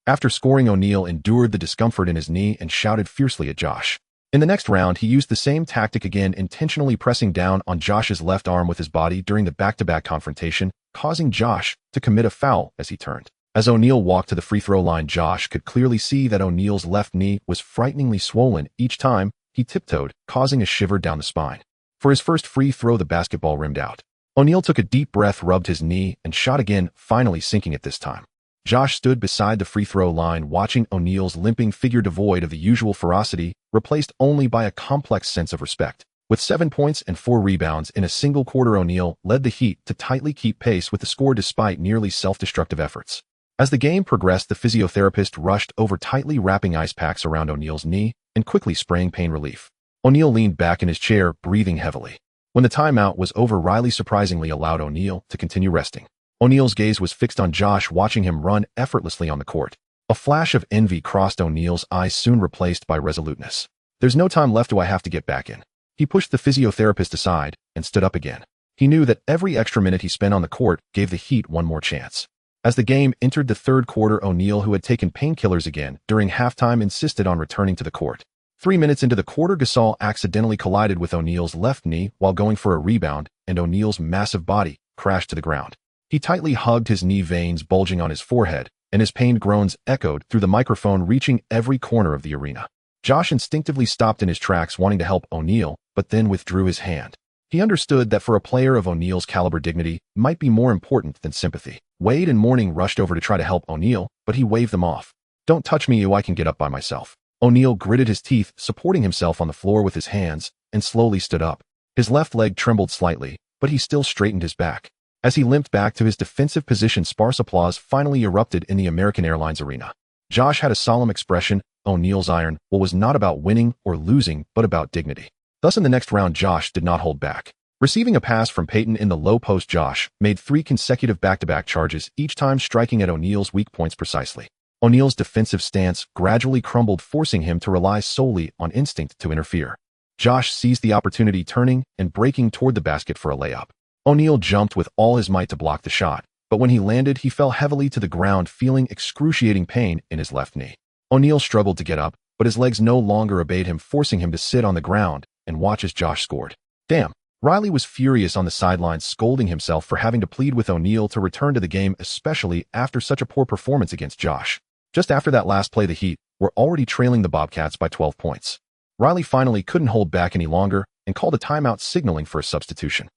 After scoring, O'Neal endured the discomfort in his knee and shouted fiercely at Josh. In the next round, he used the same tactic again, intentionally pressing down on Josh's left arm with his body during the back-to-back confrontation, causing Josh to commit a foul as he turned. As O'Neal walked to the free throw line, Josh could clearly see that O'Neal's left knee was frighteningly swollen each time he tiptoed, causing a shiver down the spine. For his first free throw, the basketball rimmed out. O'Neal took a deep breath, rubbed his knee, and shot again, finally sinking it this time. Josh stood beside the free throw line, watching O'Neal's limping figure, devoid of the usual ferocity, replaced only by a complex sense of respect. With 7 points and 4 rebounds in a single quarter, O'Neal led the Heat to tightly keep pace with the score despite nearly self-destructive efforts. As the game progressed, the physiotherapist rushed over, tightly wrapping ice packs around O'Neal's knee and quickly spraying pain relief. O'Neal leaned back in his chair, breathing heavily. When the timeout was over, Riley surprisingly allowed O'Neal to continue resting. O'Neal's gaze was fixed on Josh, watching him run effortlessly on the court. A flash of envy crossed O'Neal's eyes, soon replaced by resoluteness. "There's no time left. Do I have to get back in?" He pushed the physiotherapist aside and stood up again. He knew that every extra minute he spent on the court gave the Heat one more chance. As the game entered the third quarter, O'Neal, who had taken painkillers again during halftime, insisted on returning to the court. 3 minutes into the quarter, Gasol accidentally collided with O'Neal's left knee while going for a rebound, and O'Neal's massive body crashed to the ground. He tightly hugged his knee, veins bulging on his forehead, and his pained groans echoed through the microphone, reaching every corner of the arena. Josh instinctively stopped in his tracks, wanting to help O'Neal, but then withdrew his hand. He understood that for a player of O'Neal's caliber, dignity might be more important than sympathy. Wade and Mourning rushed over to try to help O'Neal, but he waved them off. "Don't touch me, I can get up by myself." O'Neal gritted his teeth, supporting himself on the floor with his hands, and slowly stood up. His left leg trembled slightly, but he still straightened his back. As he limped back to his defensive position, sparse applause finally erupted in the American Airlines arena. Josh had a solemn expression. O'Neal's iron will was not about winning or losing, but about dignity. Thus, in the next round, Josh did not hold back. Receiving a pass from Payton in the low post, Josh made 3 consecutive back-to-back charges, each time striking at O'Neal's weak points precisely. O'Neal's defensive stance gradually crumbled, forcing him to rely solely on instinct to interfere. Josh seized the opportunity, turning and breaking toward the basket for a layup. O'Neal jumped with all his might to block the shot, but when he landed, he fell heavily to the ground, feeling excruciating pain in his left knee. O'Neal struggled to get up, but his legs no longer obeyed him, forcing him to sit on the ground and watch as Josh scored. "Damn." Riley was furious on the sidelines, scolding himself for having to plead with O'Neal to return to the game, especially after such a poor performance against Josh. Just after that last play, the Heat were already trailing the Bobcats by 12 points. Riley finally couldn't hold back any longer and called a timeout, signaling for a substitution.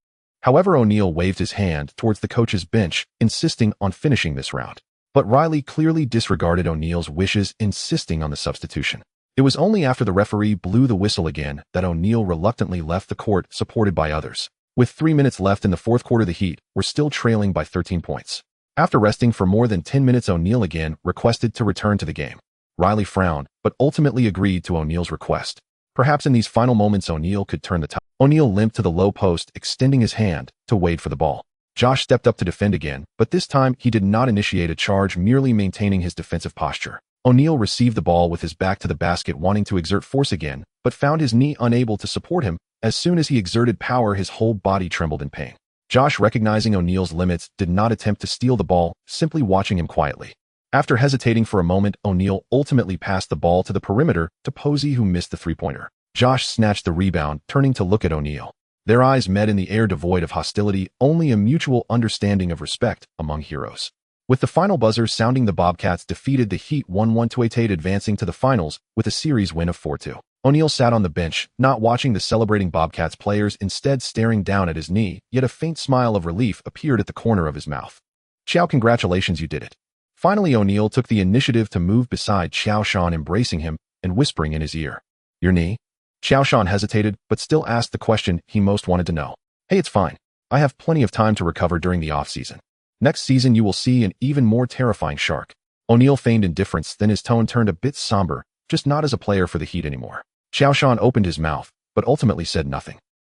However, O'Neal waved his hand towards the coach's bench, insisting on finishing this round. But Riley clearly disregarded O'Neal's wishes, insisting on the substitution. It was only after the referee blew the whistle again that O'Neal reluctantly left the court, supported by others. With 3 minutes left in the fourth quarter, the Heat were still trailing by 13 points. After resting for more than 10 minutes, O'Neal again requested to return to the game. Riley frowned, but ultimately agreed to O'Neal's request. Perhaps in these final moments, O'Neal could turn the tide. O'Neal limped to the low post, extending his hand to Wade for the ball. Josh stepped up to defend again, but this time he did not initiate a charge, merely maintaining his defensive posture. O'Neal received the ball with his back to the basket, wanting to exert force again, but found his knee unable to support him, As soon as he exerted power, his whole body trembled in pain. Josh, recognizing O'Neal's limits, did not attempt to steal the ball, simply watching him quietly. After hesitating for a moment, O'Neal ultimately passed the ball to the perimeter to Posey, who missed the three-pointer. Josh snatched the rebound, turning to look at O'Neal. Their eyes met in the air, devoid of hostility, only a mutual understanding of respect among heroes. With the final buzzer sounding, the Bobcats defeated the Heat 1-1, advancing to the finals with a series win of 4-2. O'Neal sat on the bench, not watching the celebrating Bobcats players, instead staring down at his knee, yet a faint smile of relief appeared at the corner of his mouth. "Qiao, congratulations, you did it." Finally, O'Neal took the initiative to move beside Qiao Shan, embracing him and whispering in his ear, "Your knee?" Qiao Shan hesitated, but still asked the question he most wanted to know. "Hey, it's fine. I have plenty of time to recover during the off-season. Next season you will see an even more terrifying shark." O'Neal feigned indifference, then his tone turned a bit somber, just not as a player for the Heat anymore. Qiao Shan opened his mouth, but ultimately said nothing.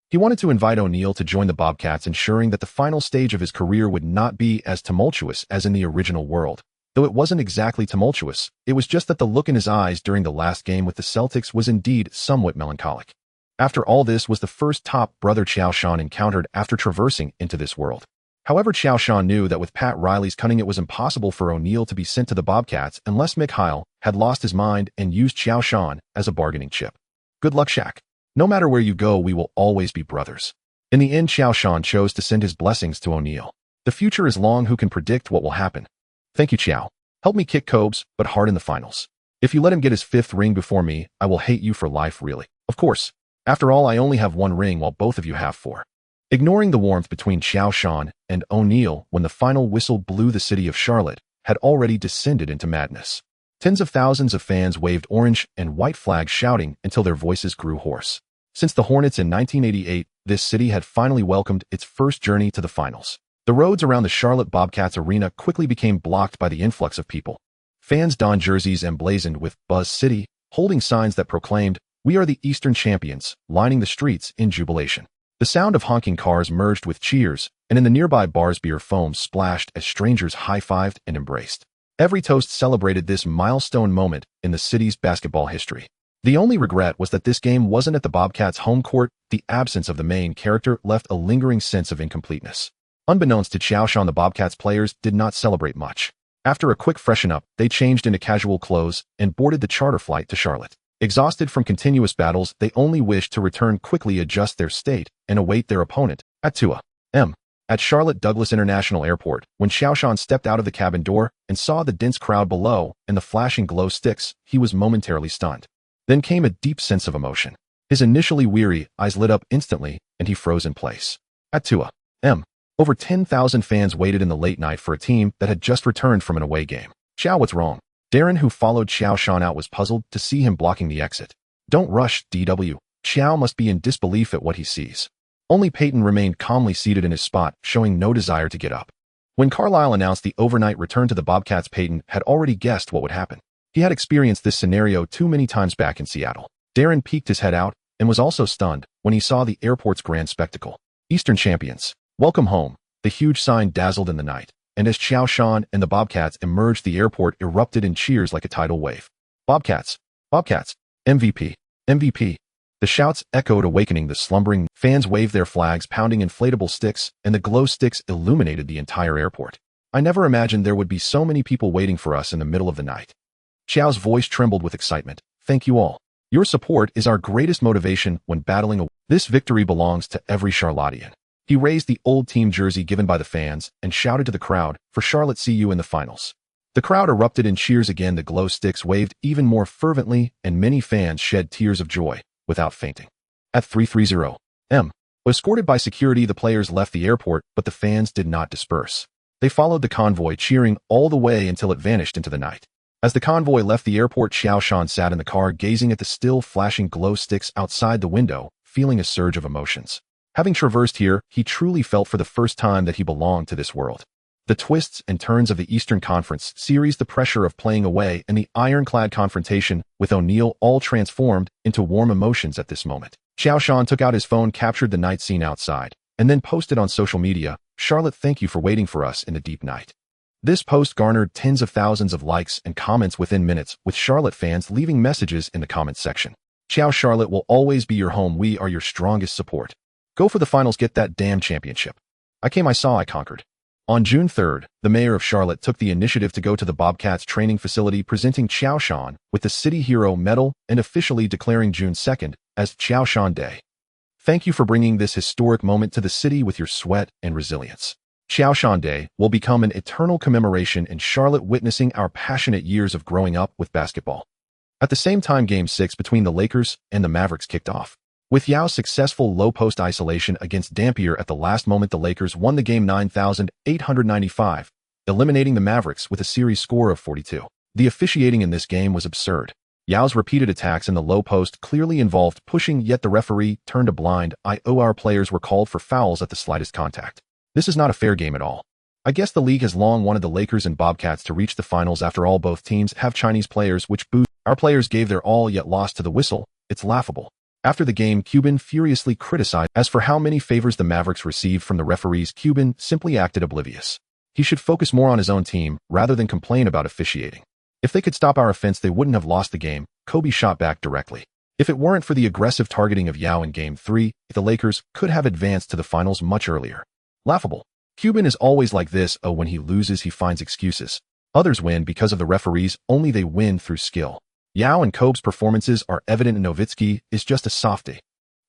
He wanted to invite O'Neal to join the Bobcats, ensuring that the final stage of his career would not be as tumultuous as in the original world. Though it wasn't exactly tumultuous, it was just that the look in his eyes during the last game with the Celtics was indeed somewhat melancholic. After all, this was the first top brother Qiao Shan encountered after traversing into this world. However, Qiao Shan knew that with Pat Riley's cunning, it was impossible for O'Neal to be sent to the Bobcats unless Mikhail had lost his mind and used Qiao Shan as a bargaining chip. "Good luck, Shaq. No matter where you go, we will always be brothers." In the end, Qiao Shan chose to send his blessings to O'Neal. The future is long, who can predict what will happen? "Thank you, Qiao. Help me kick Kobe's, but hard in the finals. If you let him get his 5th ring before me, I will hate you for life, really. Of course. After all, I only have 1 ring while both of you have 4. Ignoring the warmth between Qiao Shan and O'Neal when the final whistle blew, the city of Charlotte had already descended into madness. Tens of thousands of fans waved orange and white flags, shouting until their voices grew hoarse. Since the Hornets in 1988, this city had finally welcomed its first journey to the finals. The roads around the Charlotte Bobcats arena quickly became blocked by the influx of people. Fans donned jerseys emblazoned with Buzz City, holding signs that proclaimed, "We are the Eastern champions," lining the streets in jubilation. The sound of honking cars merged with cheers, and in the nearby bars beer foam splashed as strangers high-fived and embraced. Every toast celebrated this milestone moment in the city's basketball history. The only regret was that this game wasn't at the Bobcats' home court. The absence of the main character left a lingering sense of incompleteness. Unbeknownst to Qiao Shan, the Bobcats players did not celebrate much. After a quick freshen up, they changed into casual clothes and boarded the charter flight to Charlotte. Exhausted from continuous battles, they only wished to return quickly, adjust their state, and await their opponent at 2 a.m. at Charlotte Douglas International Airport. When Qiao Shan stepped out of the cabin door and saw the dense crowd below and the flashing glow sticks, he was momentarily stunned. Then came a deep sense of emotion. His initially weary eyes lit up instantly, and he froze in place. At 2 a.m., over 10,000 fans waited in the late night for a team that had just returned from an away game. "Qiao, what's wrong?" Darren, who followed Qiao Shan out, was puzzled to see him blocking the exit. "Don't rush, DW." Qiao must be in disbelief at what he sees. Only Peyton remained calmly seated in his spot, showing no desire to get up. When Carlisle announced the overnight return to the Bobcats, Peyton had already guessed what would happen. He had experienced this scenario too many times back in Seattle. Darren peeked his head out and was also stunned when he saw the airport's grand spectacle. "Eastern champions, welcome home." The huge sign dazzled in the night, and as Qiao Shan and the Bobcats emerged, the airport erupted in cheers like a tidal wave. "Bobcats! Bobcats! MVP! MVP!" The shouts echoed, awakening the slumbering. Fans waved their flags, pounding inflatable sticks, and the glow sticks illuminated the entire airport. "I never imagined there would be so many people waiting for us in the middle of the night." Qiao's voice trembled with excitement. "Thank you all. Your support is our greatest motivation when battling. This victory belongs to every Charlottean." He raised the old team jersey given by the fans and shouted to the crowd, "For Charlotte, see you in the finals." The crowd erupted in cheers again. The glow sticks waved even more fervently, and many fans shed tears of joy without fainting. At 3:30 a.m., escorted by security, the players left the airport, but the fans did not disperse. They followed the convoy, cheering all the way until it vanished into the night. As the convoy left the airport, Qiao Shan sat in the car, gazing at the still flashing glow sticks outside the window, feeling a surge of emotions. Having traversed here, he truly felt for the first time that he belonged to this world. The twists and turns of the Eastern Conference series, the pressure of playing away, and the ironclad confrontation with O'Neal all transformed into warm emotions at this moment. Qiao Shan took out his phone, captured the night scene outside, and then posted on social media, "Charlotte, thank you for waiting for us in the deep night." This post garnered tens of thousands of likes and comments within minutes, with Charlotte fans leaving messages in the comments section. Qiao Charlotte will always be your home. We are your strongest support. Go for the finals, get that damn championship. I came, I saw, I conquered. On June 3rd, the mayor of Charlotte took the initiative to go to the Bobcats training facility, presenting Qiao Shan with the City Hero Medal and officially declaring June 2nd as Qiao Shan Day. Thank you for bringing this historic moment to the city with your sweat and resilience. Qiao Shan Day will become an eternal commemoration in Charlotte, witnessing our passionate years of growing up with basketball. At the same time, Game 6 between the Lakers and the Mavericks kicked off. With Yao's successful low-post isolation against Dampier at the last moment, the Lakers won the game 9,895, eliminating the Mavericks with a series score of 42. The officiating in this game was absurd. Yao's repeated attacks in the low post clearly involved pushing, yet the referee turned a blind eye. Our players were called for fouls at the slightest contact. This is not a fair game at all. I guess the league has long wanted the Lakers and Bobcats to reach the finals. After all, both teams have Chinese players, which boost. Our players gave their all yet lost to the whistle. It's laughable. After the game, Cuban furiously criticized as for how many favors the Mavericks received from the referees. Cuban simply acted oblivious. He should focus more on his own team rather than complain about officiating. If they could stop our offense, they wouldn't have lost the game. Kobe shot back directly. If it weren't for the aggressive targeting of Yao in Game 3, the Lakers could have advanced to the finals much earlier. Laughable. Cuban is always like this. Oh, when he loses, he finds excuses. Others win because of the referees, only they win through skill. Yao and Kobe's performances are evident, and Nowitzki is just a softie.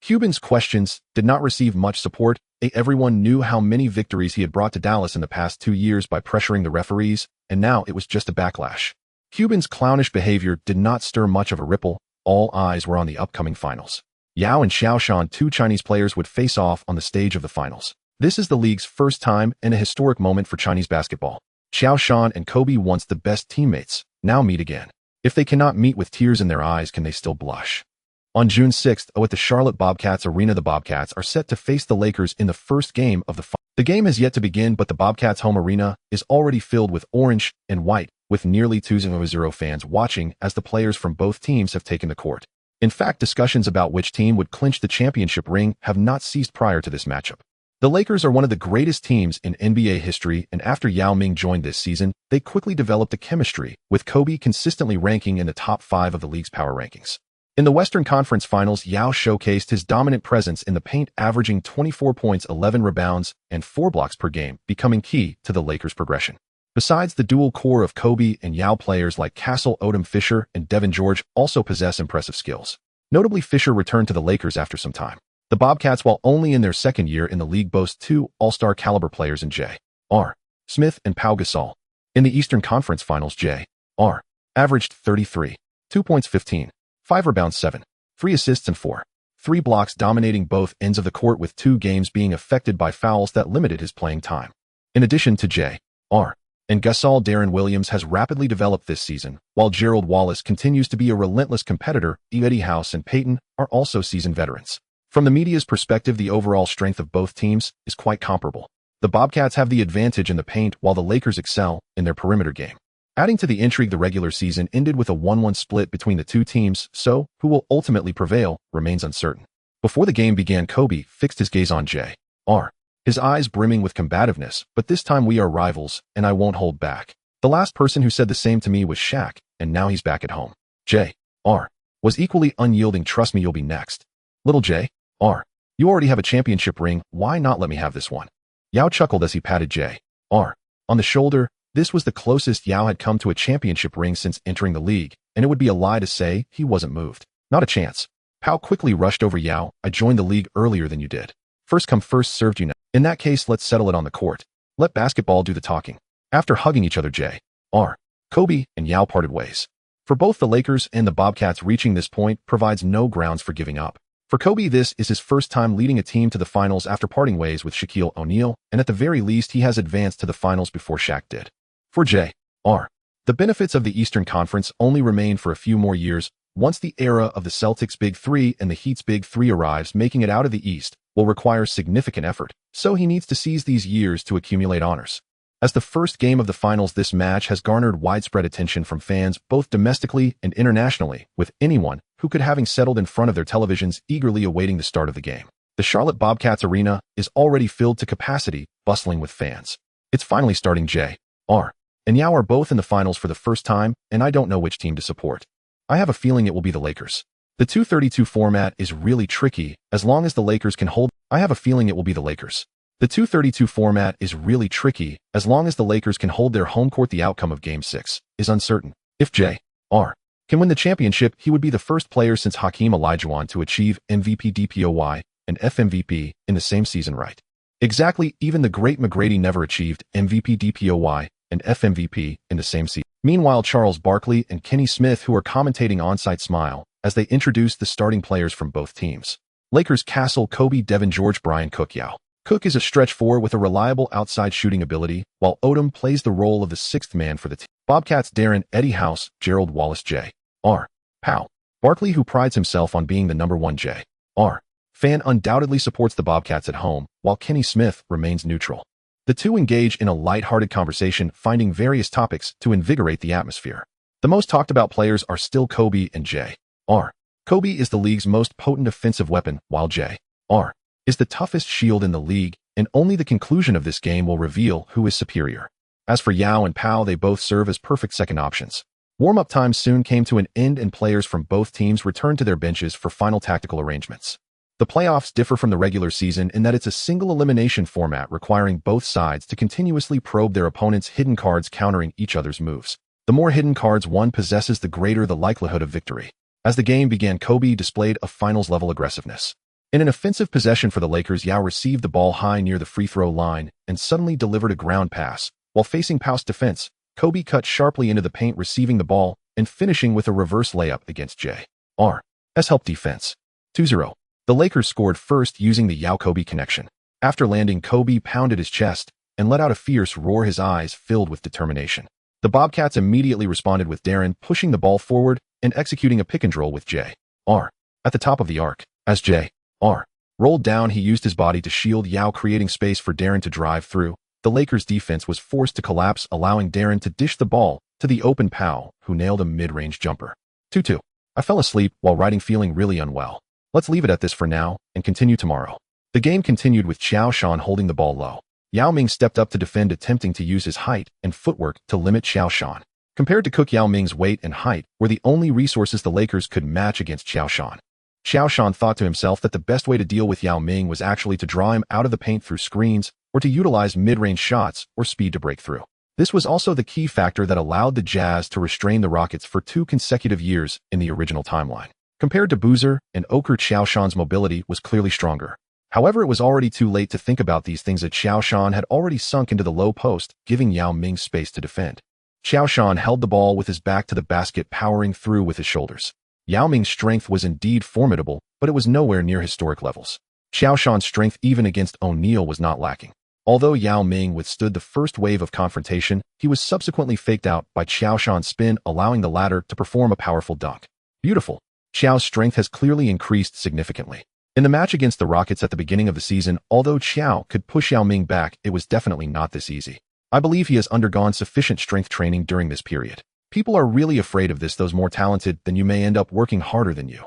Cuban's questions did not receive much support. Everyone knew how many victories he had brought to Dallas in the past 2 years by pressuring the referees, and now it was just a backlash. Cuban's clownish behavior did not stir much of a ripple. All eyes were on the upcoming finals. Yao and Qiao Shan, two Chinese players, would face off on the stage of the finals. This is the league's first time and a historic moment for Chinese basketball. Qiao Shan and Kobe, once the best teammates, now meet again. If they cannot meet with tears in their eyes, can they still blush? On June 6th, at the Charlotte Bobcats Arena, the Bobcats are set to face the Lakers in the first game of the finals. The game has yet to begin, but the Bobcats' home arena is already filled with orange and white, with nearly 2,000 fans watching as the players from both teams have taken the court. In fact, discussions about which team would clinch the championship ring have not ceased prior to this matchup. The Lakers are one of the greatest teams in NBA history, and after Yao Ming joined this season, they quickly developed a chemistry, with Kobe consistently ranking in the top 5 of the league's power rankings. In the Western Conference Finals, Yao showcased his dominant presence in the paint, averaging 24 points, 11 rebounds, and 4 blocks per game, becoming key to the Lakers' progression. Besides the dual core of Kobe and Yao, players like Castle, Odom, Fisher, and Devin George also possess impressive skills. Notably, Fisher returned to the Lakers after some time. The Bobcats, while only in their second year in the league, boast 2 all-star caliber players in J.R. Smith and Pau Gasol. In the Eastern Conference Finals, J.R. averaged 33, 2 points, 15, 5 rebounds, 7, 3 assists, and 3 blocks, dominating both ends of the court, with 2 games being affected by fouls that limited his playing time. In addition to J.R. and Gasol, Darren Williams has rapidly developed this season, while Gerald Wallace continues to be a relentless competitor. Eddie House and Peyton are also seasoned veterans. From the media's perspective, the overall strength of both teams is quite comparable. The Bobcats have the advantage in the paint, while the Lakers excel in their perimeter game. Adding to the intrigue, the regular season ended with a 1-1 split between the two teams, so who will ultimately prevail remains uncertain. Before the game began, Kobe fixed his gaze on J.R., his eyes brimming with combativeness. But this time we are rivals, and I won't hold back. The last person who said the same to me was Shaq, and now he's back at home. J.R. was equally unyielding. Trust me, you'll be next. Little J.R., you already have a championship ring, why not let me have this one? Yao chuckled as he patted J.R. on the shoulder. This was the closest Yao had come to a championship ring since entering the league, and it would be a lie to say he wasn't moved. Not a chance. Pau quickly rushed over. Yao, I joined the league earlier than you did. First come first served, you know. In that case, let's settle it on the court. Let basketball do the talking. After hugging each other, J.R., Kobe, and Yao parted ways. For both the Lakers and the Bobcats, reaching this point provides no grounds for giving up. For Kobe, this is his first time leading a team to the finals after parting ways with Shaquille O'Neal, and at the very least he has advanced to the finals before Shaq did. For J.R., the benefits of the Eastern Conference only remain for a few more years. Once the era of the Celtics' Big Three and the Heat's Big Three arrives, making it out of the East will require significant effort, so he needs to seize these years to accumulate honors. As the first game of the finals, this match has garnered widespread attention from fans both domestically and internationally, with anyone who could having settled in front of their televisions eagerly awaiting the start of the game. The Charlotte Bobcats arena is already filled to capacity, bustling with fans. It's finally starting. J.R. and Yao are both in the finals for the first time, and I don't know which team to support. I have a feeling it will be the Lakers. The 232 format is really tricky as long as the Lakers can hold. I have a feeling it will be the Lakers. The 232 format is really tricky as long as the Lakers can hold their home court. The outcome of Game 6 is uncertain. If J.R. can win the championship, he would be the first player since Hakeem Olajuwon to achieve MVP DPOY and FMVP in the same season, right? Exactly, even the great McGrady never achieved MVP DPOY and FMVP in the same season. Meanwhile, Charles Barkley and Kenny Smith, who are commentating on-site, smile as they introduce the starting players from both teams. Lakers: Castle, Kobe, Devin, George, Brian, Cook. Yao Cook is a stretch four with a reliable outside shooting ability, while Odom plays the role of the sixth man for the team. Bobcats: Darren, Eddie House, Gerald Wallace, J.R. Powell. Barkley, who prides himself on being the #1 J.R. fan, undoubtedly supports the Bobcats at home, while Kenny Smith remains neutral. The two engage in a light-hearted conversation, finding various topics to invigorate the atmosphere. The most talked about players are still Kobe and J.R. Kobe is the league's most potent offensive weapon, while J.R. is the toughest shield in the league, and only the conclusion of this game will reveal who is superior. As for Yao and Powell, they both serve as perfect second options. Warm-up time soon came to an end, and players from both teams returned to their benches for final tactical arrangements. The playoffs differ from the regular season in that it's a single elimination format requiring both sides to continuously probe their opponent's hidden cards, countering each other's moves. The more hidden cards one possesses, the greater the likelihood of victory. As the game began, Kobe displayed a finals-level aggressiveness. In an offensive possession for the Lakers, Yao received the ball high near the free-throw line and suddenly delivered a ground pass. While facing Powell's defense, Kobe cut sharply into the paint, receiving the ball and finishing with a reverse layup against J.R.'s help defense. 2-0. The Lakers scored first using the Yao-Kobe connection. After landing, Kobe pounded his chest and let out a fierce roar, his eyes filled with determination. The Bobcats immediately responded with Darren pushing the ball forward and executing a pick-and-roll with J.R. at the top of the arc. As J.R. rolled down, he used his body to shield Yao, creating space for Darren to drive through. The Lakers' defense was forced to collapse, allowing Darren to dish the ball to the open Powell, who nailed a mid-range jumper. 2-2. I fell asleep while writing, feeling really unwell. Let's leave it at this for now and continue tomorrow. The game continued with Qiao Shan holding the ball low. Yao Ming stepped up to defend, attempting to use his height and footwork to limit Qiao Shan. Compared to Cook, Yao Ming's weight and height were the only resources the Lakers could match against Qiao Shan. Qiao Shan thought to himself that the best way to deal with Yao Ming was actually to draw him out of the paint through screens or to utilize mid-range shots or speed to break through. This was also the key factor that allowed the Jazz to restrain the Rockets for 2 consecutive years in the original timeline. Compared to Boozer and Oker, Qiao Shan's mobility was clearly stronger. However, it was already too late to think about these things, as Qiao Shan had already sunk into the low post, giving Yao Ming space to defend. Qiao Shan held the ball with his back to the basket, powering through with his shoulders. Yao Ming's strength was indeed formidable, but it was nowhere near historic levels. Qiao Shan's strength, even against O'Neal, was not lacking. Although Yao Ming withstood the first wave of confrontation, he was subsequently faked out by Qiao Shan's spin, allowing the latter to perform a powerful dunk. Beautiful. Qiao's strength has clearly increased significantly. In the match against the Rockets at the beginning of the season, although Qiao could push Yao Ming back, it was definitely not this easy. I believe he has undergone sufficient strength training during this period. People are really afraid of this. Those more talented than you may end up working harder than you.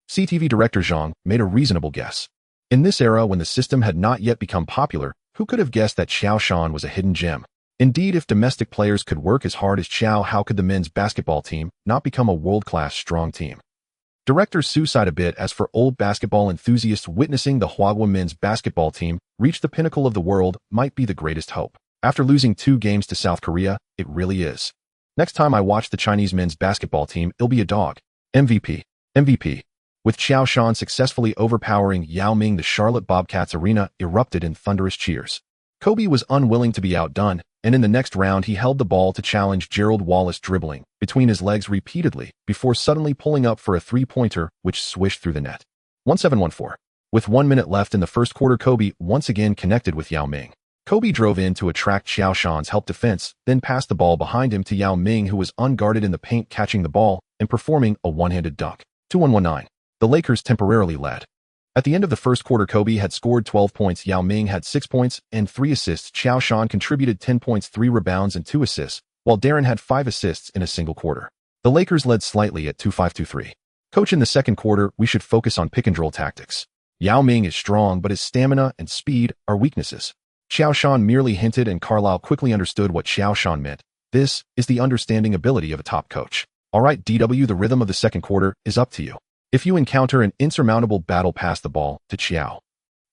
CTV director Zhang made a reasonable guess. In this era, when the system had not yet become popular, who could have guessed that Qiao Shan was a hidden gem? Indeed, if domestic players could work as hard as Qiao, how could the men's basketball team not become a world-class strong team? Director Su sighed a bit. As for old basketball enthusiasts, witnessing the Huagua men's basketball team reach the pinnacle of the world might be the greatest hope. After losing 2 games to South Korea, it really is. Next time I watch the Chinese men's basketball team, it'll be a dog. MVP. With Qiao Shan successfully overpowering Yao Ming, the Charlotte Bobcats arena erupted in thunderous cheers. Kobe was unwilling to be outdone, and in the next round he held the ball to challenge Gerald Wallace, dribbling between his legs repeatedly before suddenly pulling up for a three-pointer which swished through the net. 17-14. With 1 minute left in the first quarter, Kobe once again connected with Yao Ming. Kobe drove in to attract Qiao Shan's help defense, then passed the ball behind him to Yao Ming, who was unguarded in the paint, catching the ball and performing a one-handed dunk. 21-19. The Lakers temporarily led. At the end of the first quarter, Kobe had scored 12 points, Yao Ming had 6 points and 3 assists, Qiao Shan contributed 10 points, 3 rebounds and 2 assists, while Darren had 5 assists in a single quarter. The Lakers led slightly at 2-5-2-3. Coach, in the second quarter, we should focus on pick-and-roll tactics. Yao Ming is strong, but his stamina and speed are weaknesses. Qiao Shan merely hinted, and Carlisle quickly understood what Qiao Shan meant. This is the understanding ability of a top coach. All right, DW, the rhythm of the second quarter is up to you. If you encounter an insurmountable battle, pass the ball to Qiao.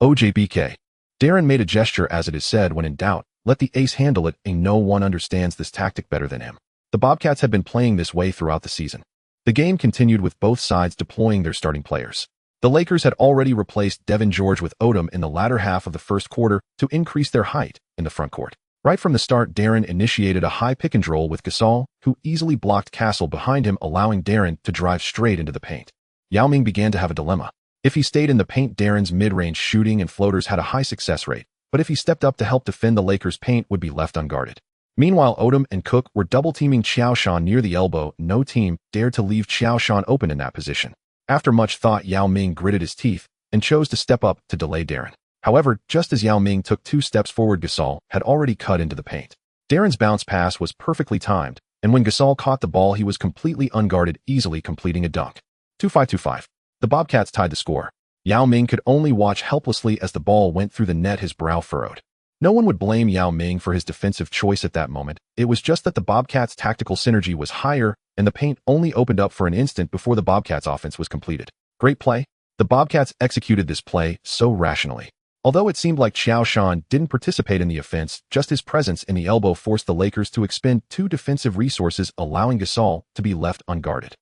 OJBK. Darren made a gesture as it is said, when in doubt, let the ace handle it, and no one understands this tactic better than him. The Bobcats had been playing this way throughout the season. The game continued with both sides deploying their starting players. The Lakers had already replaced Devin George with Odom in the latter half of the first quarter to increase their height in the front court. Right from the start, Darren initiated a high pick and roll with Gasol, who easily blocked Castle behind him, allowing Darren to drive straight into the paint. Yao Ming began to have a dilemma. If he stayed in the paint, Darren's mid-range shooting and floaters had a high success rate, but if he stepped up to help defend, the Lakers' paint would be left unguarded. Meanwhile, Odom and Cook were double-teaming Qiao Shan near the elbow. No team dared to leave Qiao Shan open in that position. After much thought, Yao Ming gritted his teeth and chose to step up to delay Darren. However, just as Yao Ming took 2 steps forward, Gasol had already cut into the paint. Darren's bounce pass was perfectly timed, and when Gasol caught the ball, he was completely unguarded, easily completing a dunk. 2-5-2-5. The Bobcats tied the score. Yao Ming could only watch helplessly as the ball went through the net, his brow furrowed. No one would blame Yao Ming for his defensive choice at that moment. It was just that the Bobcats' tactical synergy was higher, and the paint only opened up for an instant before the Bobcats' offense was completed. Great play. The Bobcats executed this play so rationally. Although it seemed like Qiao Shan didn't participate in the offense, just his presence in the elbow forced the Lakers to expend 2 defensive resources, allowing Gasol to be left unguarded.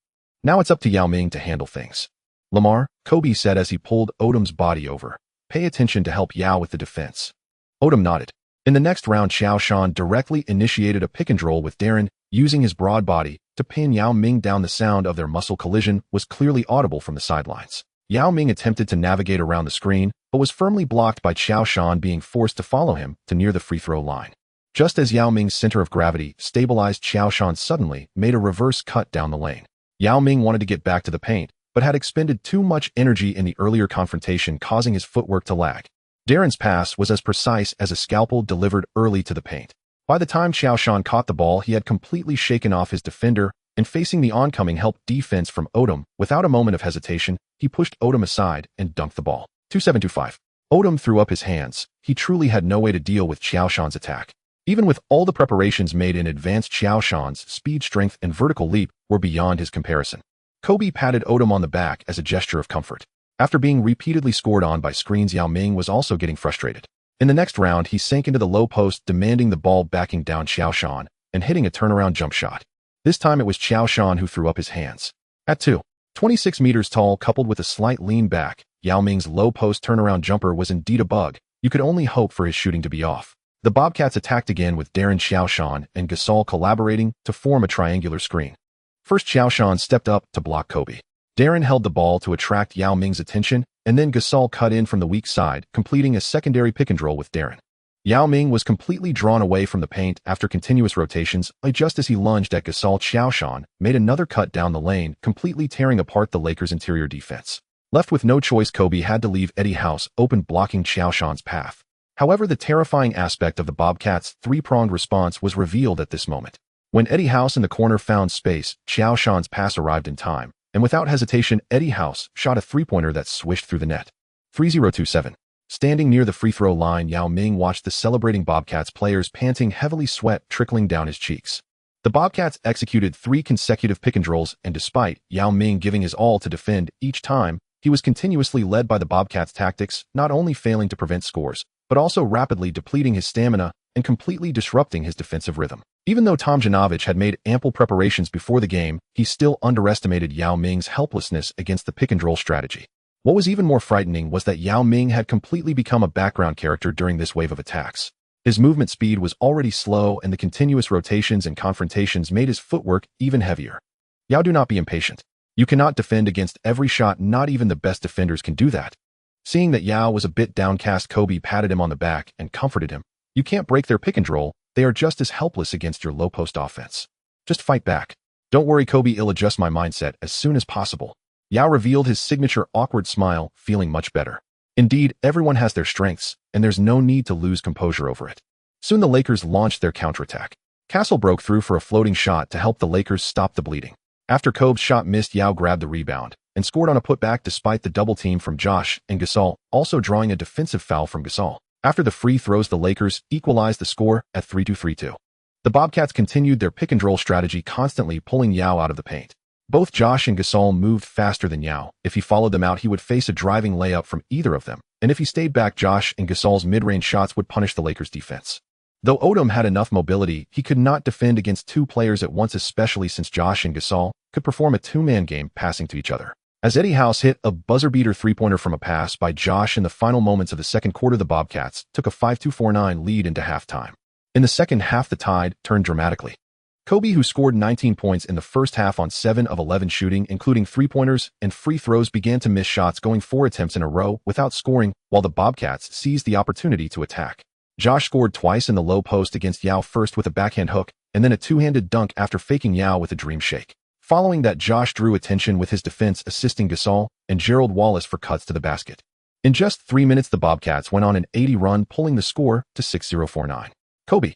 Now it's up to Yao Ming to handle things. Lamar, Kobe said as he pulled Odom's body over. Pay attention to help Yao with the defense. Odom nodded. In the next round, Qiao Shan directly initiated a pick and roll with Darren, using his broad body to pin Yao Ming down. The sound of their muscle collision was clearly audible from the sidelines. Yao Ming attempted to navigate around the screen, but was firmly blocked by Qiao Shan, being forced to follow him to near the free throw line. Just as Yao Ming's center of gravity stabilized, Qiao Shan suddenly made a reverse cut down the lane. Yao Ming wanted to get back to the paint, but had expended too much energy in the earlier confrontation, causing his footwork to lag. Darren's pass was as precise as a scalpel delivered early to the paint. By the time Qiao Shan caught the ball, he had completely shaken off his defender, and facing the oncoming help defense from Odom, without a moment of hesitation, he pushed Odom aside and dunked the ball. 2-7-2-5. Odom threw up his hands. He truly had no way to deal with Qiao Shan's attack. Even with all the preparations made in advance, Qiao Shan's speed, strength, and vertical leap were beyond his comparison. Kobe patted Odom on the back as a gesture of comfort. After being repeatedly scored on by screens, Yao Ming was also getting frustrated. In the next round, he sank into the low post, demanding the ball, backing down Qiao Shan and hitting a turnaround jump shot. This time it was Qiao Shan who threw up his hands. At 26 meters tall, coupled with a slight lean back, Yao Ming's low post turnaround jumper was indeed a bug. You could only hope for his shooting to be off. The Bobcats attacked again, with Darren, Qiao Shan, and Gasol collaborating to form a triangular screen. First, Qiao Shan stepped up to block Kobe. Darren held the ball to attract Yao Ming's attention, and then Gasol cut in from the weak side, completing a secondary pick and roll with Darren. Yao Ming was completely drawn away from the paint after continuous rotations. Just as he lunged at Gasol, Qiao Shan made another cut down the lane, completely tearing apart the Lakers' interior defense. Left with no choice, Kobe had to leave Eddie House open, blocking Qiao Shan's path. However, the terrifying aspect of the Bobcats' 3-pronged response was revealed at this moment. When Eddie House in the corner found space, Qiao Shan's pass arrived in time, and without hesitation, Eddie House shot a 3-pointer that swished through the net. 3-0-2-7. Standing near the free throw line, Yao Ming watched the celebrating Bobcats players, panting heavily, sweat trickling down his cheeks. The Bobcats executed 3 consecutive pick and rolls, and despite Yao Ming giving his all to defend each time, he was continuously led by the Bobcats' tactics, not only failing to prevent scores, but also rapidly depleting his stamina and completely disrupting his defensive rhythm. Even though Tomjanovich had made ample preparations before the game, he still underestimated Yao Ming's helplessness against the pick-and-roll strategy. What was even more frightening was that Yao Ming had completely become a background character during this wave of attacks. His movement speed was already slow, and the continuous rotations and confrontations made his footwork even heavier. Yao, do not be impatient. You cannot defend against every shot. Not even the best defenders can do that. Seeing that Yao was a bit downcast, Kobe patted him on the back and comforted him. You can't break their pick and roll. They are just as helpless against your low-post offense. Just fight back. Don't worry, Kobe, I'll adjust my mindset as soon as possible. Yao revealed his signature awkward smile, feeling much better. Indeed, everyone has their strengths, and there's no need to lose composure over it. Soon the Lakers launched their counterattack. Castle broke through for a floating shot to help the Lakers stop the bleeding. After Kobe's shot missed, Yao grabbed the rebound and scored on a putback despite the double team from Josh and Gasol, also drawing a defensive foul from Gasol. After the free throws, the Lakers equalized the score at 3-2-3-2. The Bobcats continued their pick-and-roll strategy, constantly pulling Yao out of the paint. Both Josh and Gasol moved faster than Yao. If he followed them out, he would face a driving layup from either of them. And if he stayed back, Josh and Gasol's mid-range shots would punish the Lakers' defense. Though Odom had enough mobility, he could not defend against two players at once, especially since Josh and Gasol could perform a two-man game passing to each other. As Eddie House hit a buzzer-beater three-pointer from a pass by Josh in the final moments of the second quarter, the Bobcats took a 5-2-4-9 lead into halftime. In the second half, the tide turned dramatically. Kobe, who scored 19 points in the first half on 7 of 11 shooting, including three-pointers and free throws, began to miss shots, going 4 attempts in a row without scoring, while the Bobcats seized the opportunity to attack. Josh scored twice in the low post against Yao, first with a backhand hook and then a two-handed dunk after faking Yao with a dream shake. Following that, Josh drew attention with his defense, assisting Gasol and Gerald Wallace for cuts to the basket. In just 3 minutes, the Bobcats went on an 80 run, pulling the score to 6-0-4-9. Kobe,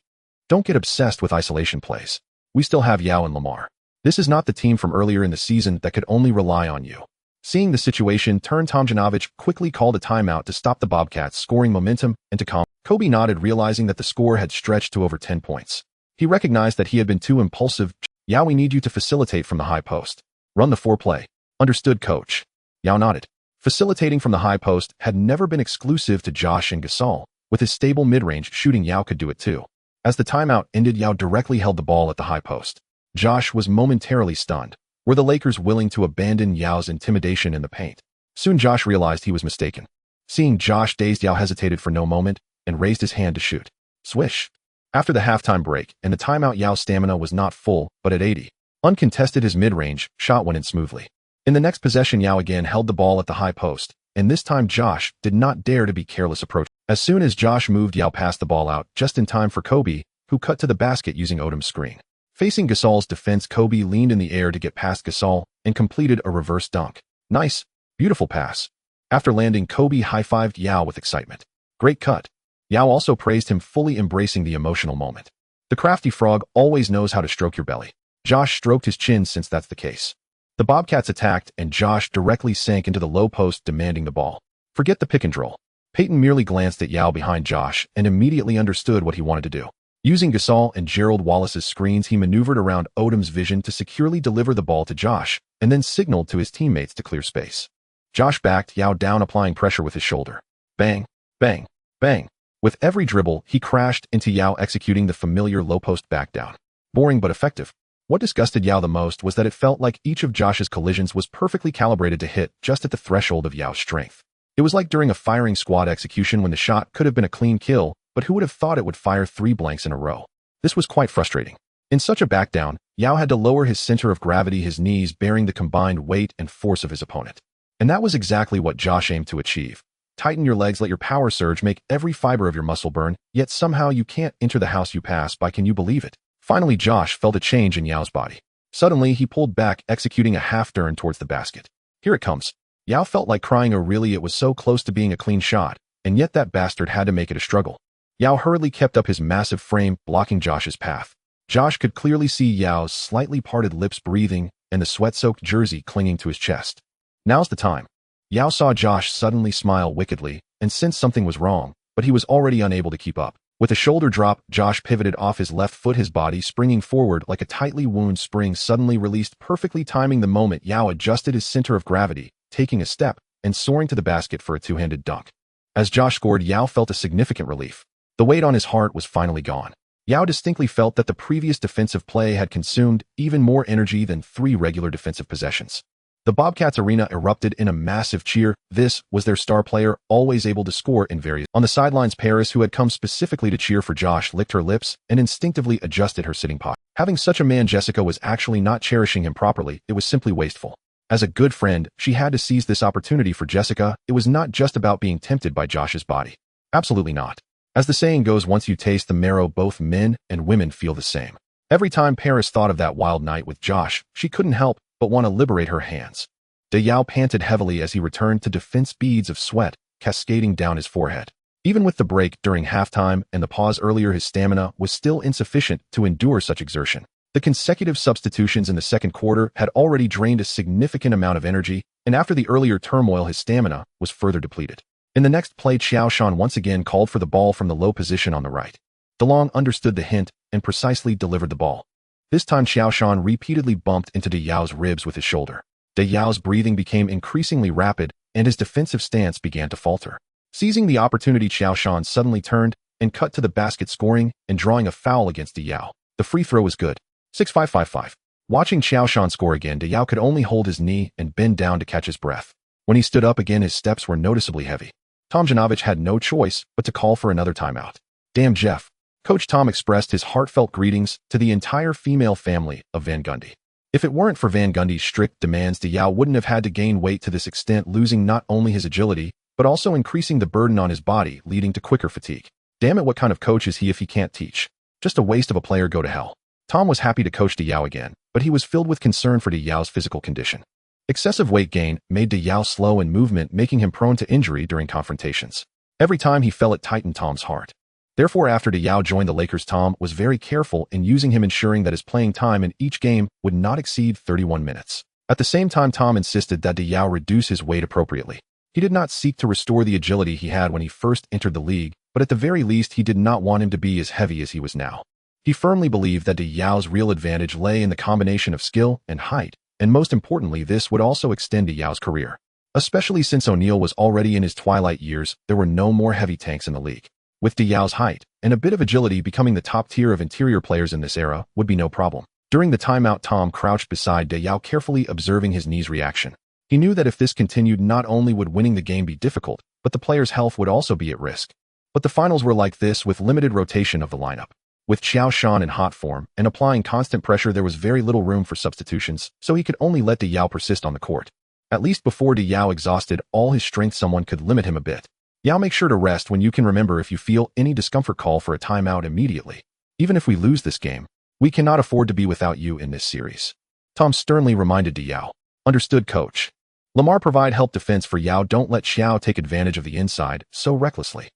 don't get obsessed with isolation plays. We still have Yao and Lamar. This is not the team from earlier in the season that could only rely on you. Seeing the situation turn, Tomjanovich quickly called a timeout to stop the Bobcats' scoring momentum and to calm. Kobe nodded, realizing that the score had stretched to over 10 points. He recognized that he had been too impulsive. Yao, we need you to facilitate from the high post. Run the foreplay. Understood, coach. Yao nodded. Facilitating from the high post had never been exclusive to Josh and Gasol. With his stable mid-range shooting, Yao could do it too. As the timeout ended, Yao directly held the ball at the high post. Josh was momentarily stunned. Were the Lakers willing to abandon Yao's intimidation in the paint? Soon Josh realized he was mistaken. Seeing Josh dazed, Yao hesitated for no moment and raised his hand to shoot. Swish. After the halftime break and the timeout, Yao's stamina was not full, but at 80. Uncontested, his mid-range shot went in smoothly. In the next possession, Yao again held the ball at the high post, and this time Josh did not dare to be careless approach. As soon as Josh moved, Yao passed the ball out just in time for Kobe, who cut to the basket using Odom's screen. Facing Gasol's defense, Kobe leaned in the air to get past Gasol and completed a reverse dunk. Nice, beautiful pass. After landing, Kobe high-fived Yao with excitement. Great cut. Yao also praised him, fully embracing the emotional moment. The crafty frog always knows how to stroke your belly. Josh stroked his chin, since that's the case. The Bobcats attacked, and Josh directly sank into the low post, demanding the ball. Forget the pick and roll. Peyton merely glanced at Yao behind Josh and immediately understood what he wanted to do. Using Gasol and Gerald Wallace's screens, he maneuvered around Odom's vision to securely deliver the ball to Josh, and then signaled to his teammates to clear space. Josh backed Yao down, applying pressure with his shoulder. Bang, bang, bang. With every dribble, he crashed into Yao, executing the familiar low-post back down. Boring but effective. What disgusted Yao the most was that it felt like each of Josh's collisions was perfectly calibrated to hit just at the threshold of Yao's strength. It was like during a firing squad execution when the shot could have been a clean kill, but who would have thought it would fire 3 blanks in a row? This was quite frustrating. In such a back down, Yao had to lower his center of gravity, his knees bearing the combined weight and force of his opponent. And that was exactly what Josh aimed to achieve. Tighten your legs, let your power surge, make every fiber of your muscle burn, yet somehow you can't enter the house you pass by. Can you believe it? Finally, Josh felt a change in Yao's body. Suddenly, he pulled back, executing a half-turn towards the basket. Here it comes. Yao felt like crying. Oh really, it was so close to being a clean shot, and yet that bastard had to make it a struggle. Yao hurriedly kept up his massive frame, blocking Josh's path. Josh could clearly see Yao's slightly parted lips breathing and the sweat-soaked jersey clinging to his chest. Now's the time. Yao saw Josh suddenly smile wickedly and sensed something was wrong, but he was already unable to keep up. With a shoulder drop, Josh pivoted off his left foot, his body springing forward like a tightly wound spring suddenly released, perfectly timing the moment Yao adjusted his center of gravity, taking a step and soaring to the basket for a two-handed dunk. As Josh scored, Yao felt a significant relief. The weight on his heart was finally gone. Yao distinctly felt that the previous defensive play had consumed even more energy than 3 regular defensive possessions. The Bobcats arena erupted in a massive cheer. This was their star player, always able to score in various. On the sidelines, Paris, who had come specifically to cheer for Josh, licked her lips and instinctively adjusted her sitting posture. Having such a man, Jessica was actually not cherishing him properly. It was simply wasteful. As a good friend, she had to seize this opportunity for Jessica. It was not just about being tempted by Josh's body. Absolutely not. As the saying goes, once you taste the marrow, both men and women feel the same. Every time Paris thought of that wild night with Josh, she couldn't help but want to liberate her hands. Yao panted heavily as he returned to defense, beads of sweat cascading down his forehead. Even with the break during halftime and the pause earlier, his stamina was still insufficient to endure such exertion. The consecutive substitutions in the second quarter had already drained a significant amount of energy, and after the earlier turmoil, his stamina was further depleted. In the next play, Qiao Shan once again called for the ball from the low position on the right. DeLong understood the hint and precisely delivered the ball. This time Qiao Shan repeatedly bumped into Yao's ribs with his shoulder. Yao's breathing became increasingly rapid, and his defensive stance began to falter. Seizing the opportunity, Qiao Shan suddenly turned and cut to the basket, scoring and drawing a foul against Yao. The free throw was good. 6-5-5-5. Watching Qiao Shan score again, Yao could only hold his knee and bend down to catch his breath. When he stood up again, his steps were noticeably heavy. Tomjanovich had no choice but to call for another timeout. Damn, Jeff. Coach Tom expressed his heartfelt greetings to the entire female family of Van Gundy. If it weren't for Van Gundy's strict demands, Yao wouldn't have had to gain weight to this extent, losing not only his agility, but also increasing the burden on his body, leading to quicker fatigue. Damn it, what kind of coach is he if he can't teach? Just a waste of a player, go to hell. Tom was happy to coach Yao again, but he was filled with concern for Yao's physical condition. Excessive weight gain made Yao slow in movement, making him prone to injury during confrontations. Every time he fell, it tightened Tom's heart. Therefore, after Yao joined the Lakers, Tom was very careful in using him, ensuring that his playing time in each game would not exceed 31 minutes. At the same time, Tom insisted that Yao reduce his weight appropriately. He did not seek to restore the agility he had when he first entered the league, but at the very least, he did not want him to be as heavy as he was now. He firmly believed that Yao's real advantage lay in the combination of skill and height, and most importantly, this would also extend Yao's career. Especially since O'Neal was already in his twilight years, there were no more heavy tanks in the league. With Yao's height and a bit of agility, becoming the top tier of interior players in this era would be no problem. During the timeout, Tom crouched beside Yao, carefully observing his knee's reaction. He knew that if this continued, not only would winning the game be difficult, but the player's health would also be at risk. But the finals were like this, with limited rotation of the lineup. With Qiao Shan in hot form and applying constant pressure, there was very little room for substitutions, so he could only let Yao persist on the court. At least before Yao exhausted all his strength, someone could limit him a bit. Yao, make sure to rest when you can. Remember, if you feel any discomfort, call for a timeout immediately. Even if we lose this game, we cannot afford to be without you in this series. Tom sternly reminded Yao. Understood, coach. Lamar, provide help defense for Yao. Don't let Qiao take advantage of the inside so recklessly.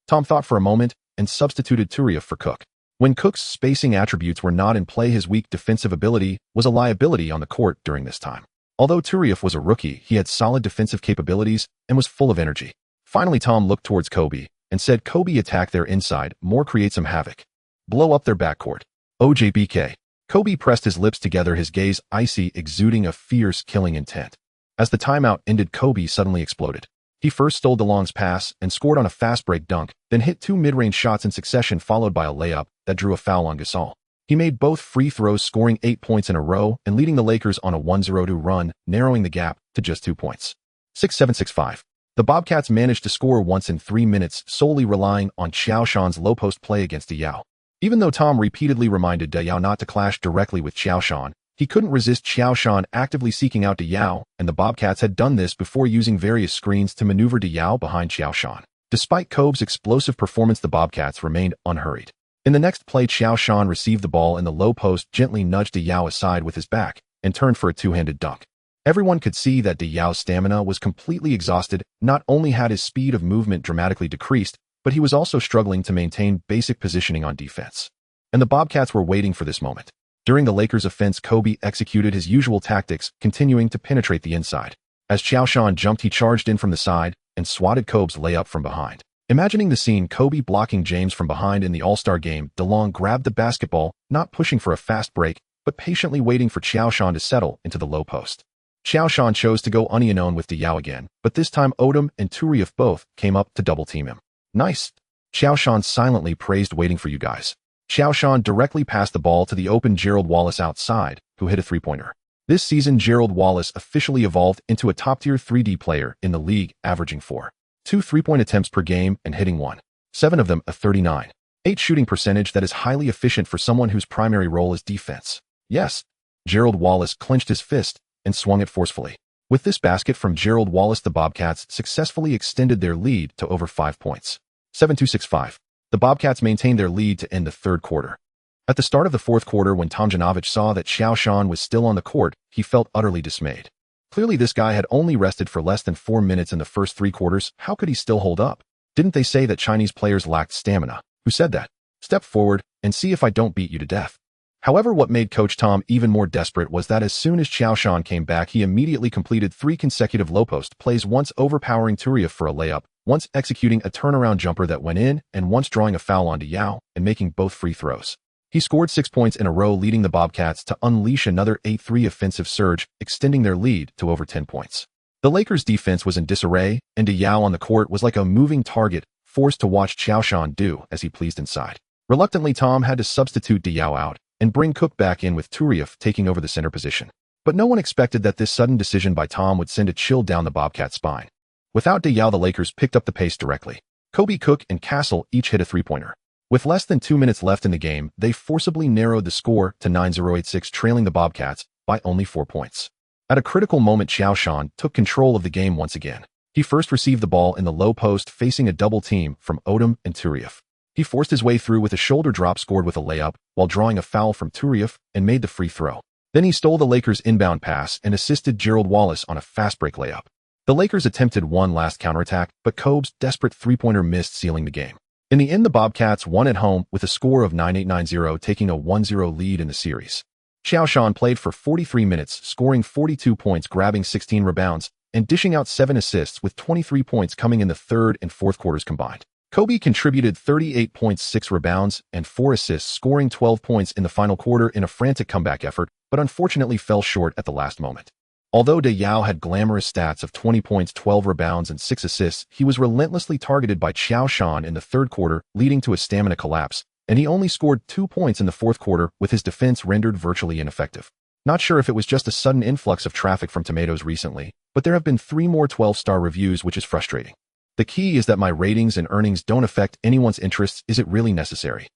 Tom thought for a moment and substituted Turieff for Cook. When Cook's spacing attributes were not in play, his weak defensive ability was a liability on the court during this time. Although Turieff was a rookie, he had solid defensive capabilities and was full of energy. Finally, Tom looked towards Kobe and said, Kobe, attack their inside, more create some havoc. Blow up their backcourt. OJBK. Kobe pressed his lips together, his gaze icy, exuding a fierce, killing intent. As the timeout ended, Kobe suddenly exploded. He first stole DeLong's pass and scored on a fast break dunk, then hit two mid-range shots in succession, followed by a layup that drew a foul on Gasol. He made both free throws, scoring 8 points in a row and leading the Lakers on a 1-0 run, narrowing the gap to just 2 points. 6-7-6-5. The Bobcats managed to score once in 3 minutes, solely relying on Qiao Shan's low-post play against Yao. Even though Tom repeatedly reminded Yao not to clash directly with Qiao Shan, he couldn't resist Qiao Shan actively seeking out Yao, and the Bobcats had done this before, using various screens to maneuver Yao behind Qiao Shan. Despite Kobe's explosive performance, the Bobcats remained unhurried. In the next play, Qiao Shan received the ball in the low post, gently nudged Yao aside with his back, and turned for a two-handed dunk. Everyone could see that Yao's stamina was completely exhausted. Not only had his speed of movement dramatically decreased, but he was also struggling to maintain basic positioning on defense. And the Bobcats were waiting for this moment. During the Lakers' offense, Kobe executed his usual tactics, continuing to penetrate the inside. As Qiao Shan jumped, he charged in from the side and swatted Kobe's layup from behind. Imagining the scene, Kobe blocking James from behind in the All-Star game, DeLong grabbed the basketball, not pushing for a fast break, but patiently waiting for Qiao Shan to settle into the low post. Qiao Shan chose to go unknown with Yao again, but this time Odom and Turieff both came up to double-team him. Nice. Qiao Shan silently praised, waiting for you guys. Qiao Shan directly passed the ball to the open Gerald Wallace outside, who hit a three-pointer. This season, Gerald Wallace officially evolved into a top-tier 3D player in the league, averaging 4.2 three-point attempts per game and hitting 1.7 of them, a 39.8 shooting percentage that is highly efficient for someone whose primary role is defense. Yes. Gerald Wallace clenched his fist and swung it forcefully. With this basket from Gerald Wallace, the Bobcats successfully extended their lead to over 5 points. 7-2-6-5. The Bobcats maintained their lead to end the third quarter. At the start of the fourth quarter, when Tomjanovich saw that Qiao Shan was still on the court, he felt utterly dismayed. Clearly, this guy had only rested for less than 4 minutes in the first 3 quarters. How could he still hold up? Didn't they say that Chinese players lacked stamina? Who said that? Step forward and see if I don't beat you to death. However, what made Coach Tom even more desperate was that as soon as Qiao Shan came back, he immediately completed 3 consecutive low-post plays, once overpowering Turieff for a layup, once executing a turnaround jumper that went in, and once drawing a foul onto Yao and making both free throws. He scored 6 points in a row, leading the Bobcats to unleash another 8-3 offensive surge, extending their lead to over 10 points. The Lakers' defense was in disarray, and Yao on the court was like a moving target, forced to watch Qiao Shan do as he pleased inside. Reluctantly, Tom had to substitute Yao out and bring Cook back in with Turiaf taking over the center position. But no one expected that this sudden decision by Tom would send a chill down the Bobcats' spine. Without Yao, the Lakers picked up the pace directly. Kobe, Cook, and Castle each hit a three-pointer. With less than 2 minutes left in the game, they forcibly narrowed the score to 9-0-8-6, trailing the Bobcats by only 4 points. At a critical moment, Qiao Shan took control of the game once again. He first received the ball in the low post, facing a double team from Odom and Turiaf. He forced his way through with a shoulder drop, scored with a layup, while drawing a foul from Turiaf, and made the free throw. Then he stole the Lakers' inbound pass and assisted Gerald Wallace on a fast break layup. The Lakers attempted one last counterattack, but Kobe's desperate three-pointer missed, sealing the game. In the end, the Bobcats won at home with a score of 9-8-9-0, taking a 1-0 lead in the series. Qiao Shan played for 43 minutes, scoring 42 points, grabbing 16 rebounds, and dishing out 7 assists, with 23 points coming in the third and fourth quarters combined. Kobe contributed 38 points, 6 rebounds, and 4 assists, scoring 12 points in the final quarter in a frantic comeback effort, but unfortunately fell short at the last moment. Although Yao had glamorous stats of 20 points, 12 rebounds, and 6 assists, he was relentlessly targeted by Qiao Shan in the third quarter, leading to a stamina collapse, and he only scored 2 points in the fourth quarter, with his defense rendered virtually ineffective. Not sure if it was just a sudden influx of traffic from Tomatoes recently, but there have been 3 more 12-star reviews, which is frustrating. The key is that my ratings and earnings don't affect anyone's interests. Is it really necessary?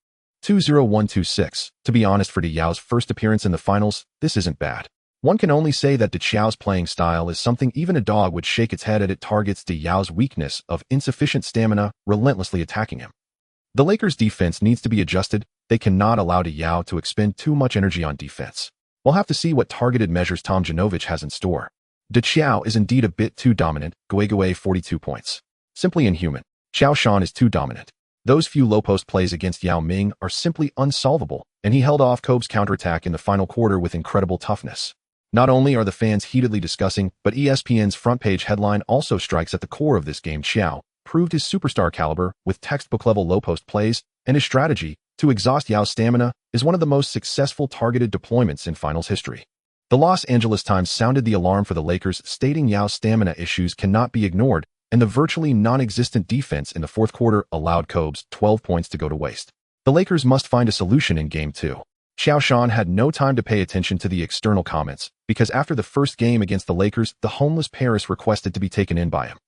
20126. To be honest, for Yao's first appearance in the finals, this isn't bad. One can only say that Yao's playing style is something even a dog would shake its head at. It targets Yao's weakness of insufficient stamina, relentlessly attacking him. The Lakers' defense needs to be adjusted. They cannot allow Yao to expend too much energy on defense. We'll have to see what targeted measures Tom Janovich has in store. Qiao is indeed a bit too dominant. Gué 42 points. Simply inhuman. Qiao Shan is too dominant. Those few low-post plays against Yao Ming are simply unsolvable, and he held off Kobe's counterattack in the final quarter with incredible toughness. Not only are the fans heatedly discussing, but ESPN's front-page headline also strikes at the core of this game. Qiao proved his superstar caliber with textbook-level low-post plays, and his strategy to exhaust Yao's stamina is one of the most successful targeted deployments in finals history. The Los Angeles Times sounded the alarm for the Lakers, stating Yao's stamina issues cannot be ignored, and the virtually non-existent defense in the fourth quarter allowed Kobe's 12 points to go to waste. The Lakers must find a solution in Game 2. Qiao Shan had no time to pay attention to the external comments, because after the first game against the Lakers, the homeless Paris requested to be taken in by him.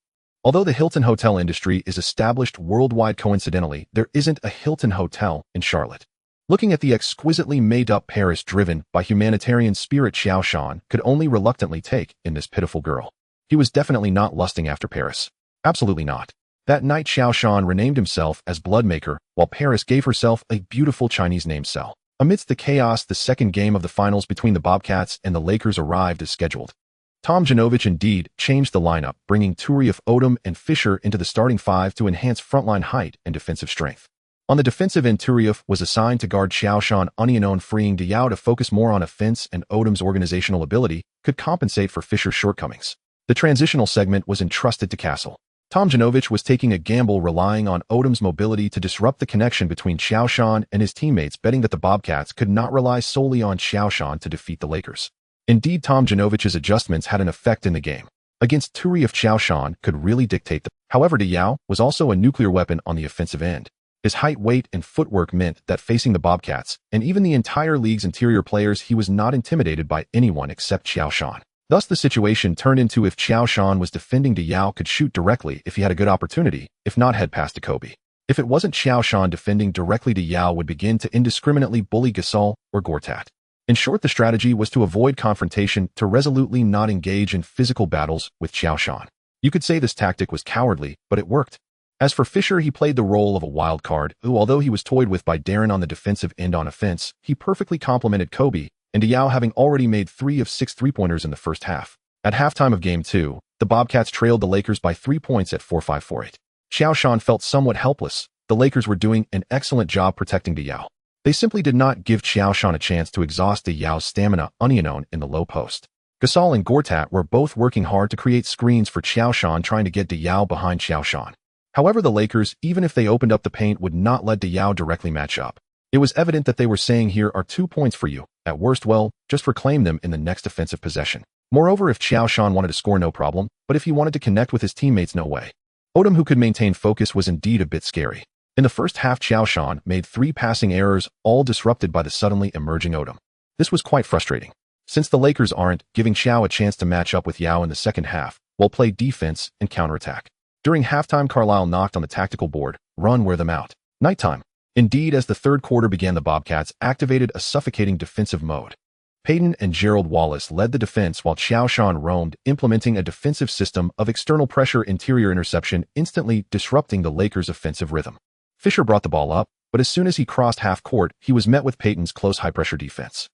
Although the Hilton hotel industry is established worldwide, coincidentally, there isn't a Hilton hotel in Charlotte. Looking at the exquisitely made-up Paris driven by humanitarian spirit Qiao Shan could only reluctantly take in this pitiful girl. He was definitely not lusting after Paris. Absolutely not. That night, Qiao Shan renamed himself as Bloodmaker, while Paris gave herself a beautiful Chinese name, Cell. Amidst the chaos, the second game of the finals between the Bobcats and the Lakers arrived as scheduled. Tom Janovich indeed changed the lineup, bringing Turiaf, Odom, and Fisher into the starting five to enhance frontline height and defensive strength. On the defensive end, Turiaf was assigned to guard Qiao Shan, unknown, freeing Yao to focus more on offense, and Odom's organizational ability could compensate for Fisher's shortcomings. The transitional segment was entrusted to Castle. Tom Janovich was taking a gamble, relying on Odom's mobility to disrupt the connection between Qiao Shan and his teammates, betting that the Bobcats could not rely solely on Qiao Shan to defeat the Lakers. Indeed, Tom Janovich's adjustments had an effect in the game. Against Turiaf, Qiao Shan could really dictate the. However, Yao was also a nuclear weapon on the offensive end. His height, weight, and footwork meant that facing the Bobcats, and even the entire league's interior players, he was not intimidated by anyone except Qiao Shan. Thus, the situation turned into if Qiao Shan was defending, Yao could shoot directly if he had a good opportunity, if not, head pass to Kobe. If it wasn't Qiao Shan defending directly, Yao would begin to indiscriminately bully Gasol or Gortat. In short, the strategy was to avoid confrontation, to resolutely not engage in physical battles with Qiao Shan. You could say this tactic was cowardly, but it worked. As for Fisher, he played the role of a wild card, who, although he was toyed with by Darren on the defensive end on offense, he perfectly complemented Kobe, and Yao having already made 3 of 6 three-pointers in the first half. At halftime of Game 2, the Bobcats trailed the Lakers by 3 points at 4-5-4-8. Qiao Shan felt somewhat helpless. The Lakers were doing an excellent job protecting Yao. They simply did not give Qiao Shan a chance to exhaust Yao's stamina, unknown, in the low post. Gasol and Gortat were both working hard to create screens for Qiao Shan, trying to get Yao behind Qiao Shan. However, the Lakers, even if they opened up the paint, would not let Yao directly match up. It was evident that they were saying here are 2 points for you. At worst, well, just reclaim them in the next offensive possession. Moreover, if Qiao Shan wanted to score, no problem, but if he wanted to connect with his teammates, no way. Odom, who could maintain focus, was indeed a bit scary. In the first half, Qiao Shan made 3 passing errors, all disrupted by the suddenly emerging Odom. This was quite frustrating, since the Lakers aren't giving Qiao a chance to match up with Yao in the second half, while play defense and counterattack. During halftime, Carlisle knocked on the tactical board, run wear them out. Nighttime. Indeed, as the third quarter began, the Bobcats activated a suffocating defensive mode. Payton and Gerald Wallace led the defense while Qiao Shan roamed, implementing a defensive system of external pressure interior interception, instantly disrupting the Lakers' offensive rhythm. Fisher brought the ball up, but as soon as he crossed half court, he was met with Payton's close high-pressure defense.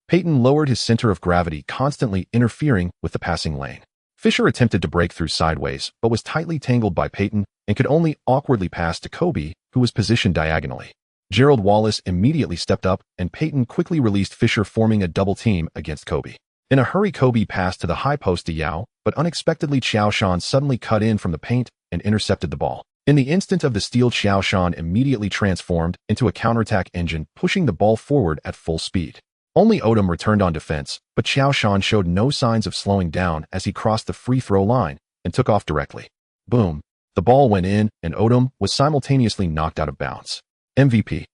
Payton lowered his center of gravity, constantly interfering with the passing lane. Fisher attempted to break through sideways, but was tightly tangled by Payton and could only awkwardly pass to Kobe, who was positioned diagonally. Gerald Wallace immediately stepped up, and Payton quickly released Fisher, forming a double team against Kobe. In a hurry, Kobe passed to the high post to Yao, but unexpectedly Qiao Shan suddenly cut in from the paint and intercepted the ball. In the instant of the steal, Qiao Shan immediately transformed into a counterattack engine, pushing the ball forward at full speed. Only Odom returned on defense, but Qiao Shan showed no signs of slowing down as he crossed the free throw line and took off directly. Boom! The ball went in, and Odom was simultaneously knocked out of bounds. MVP.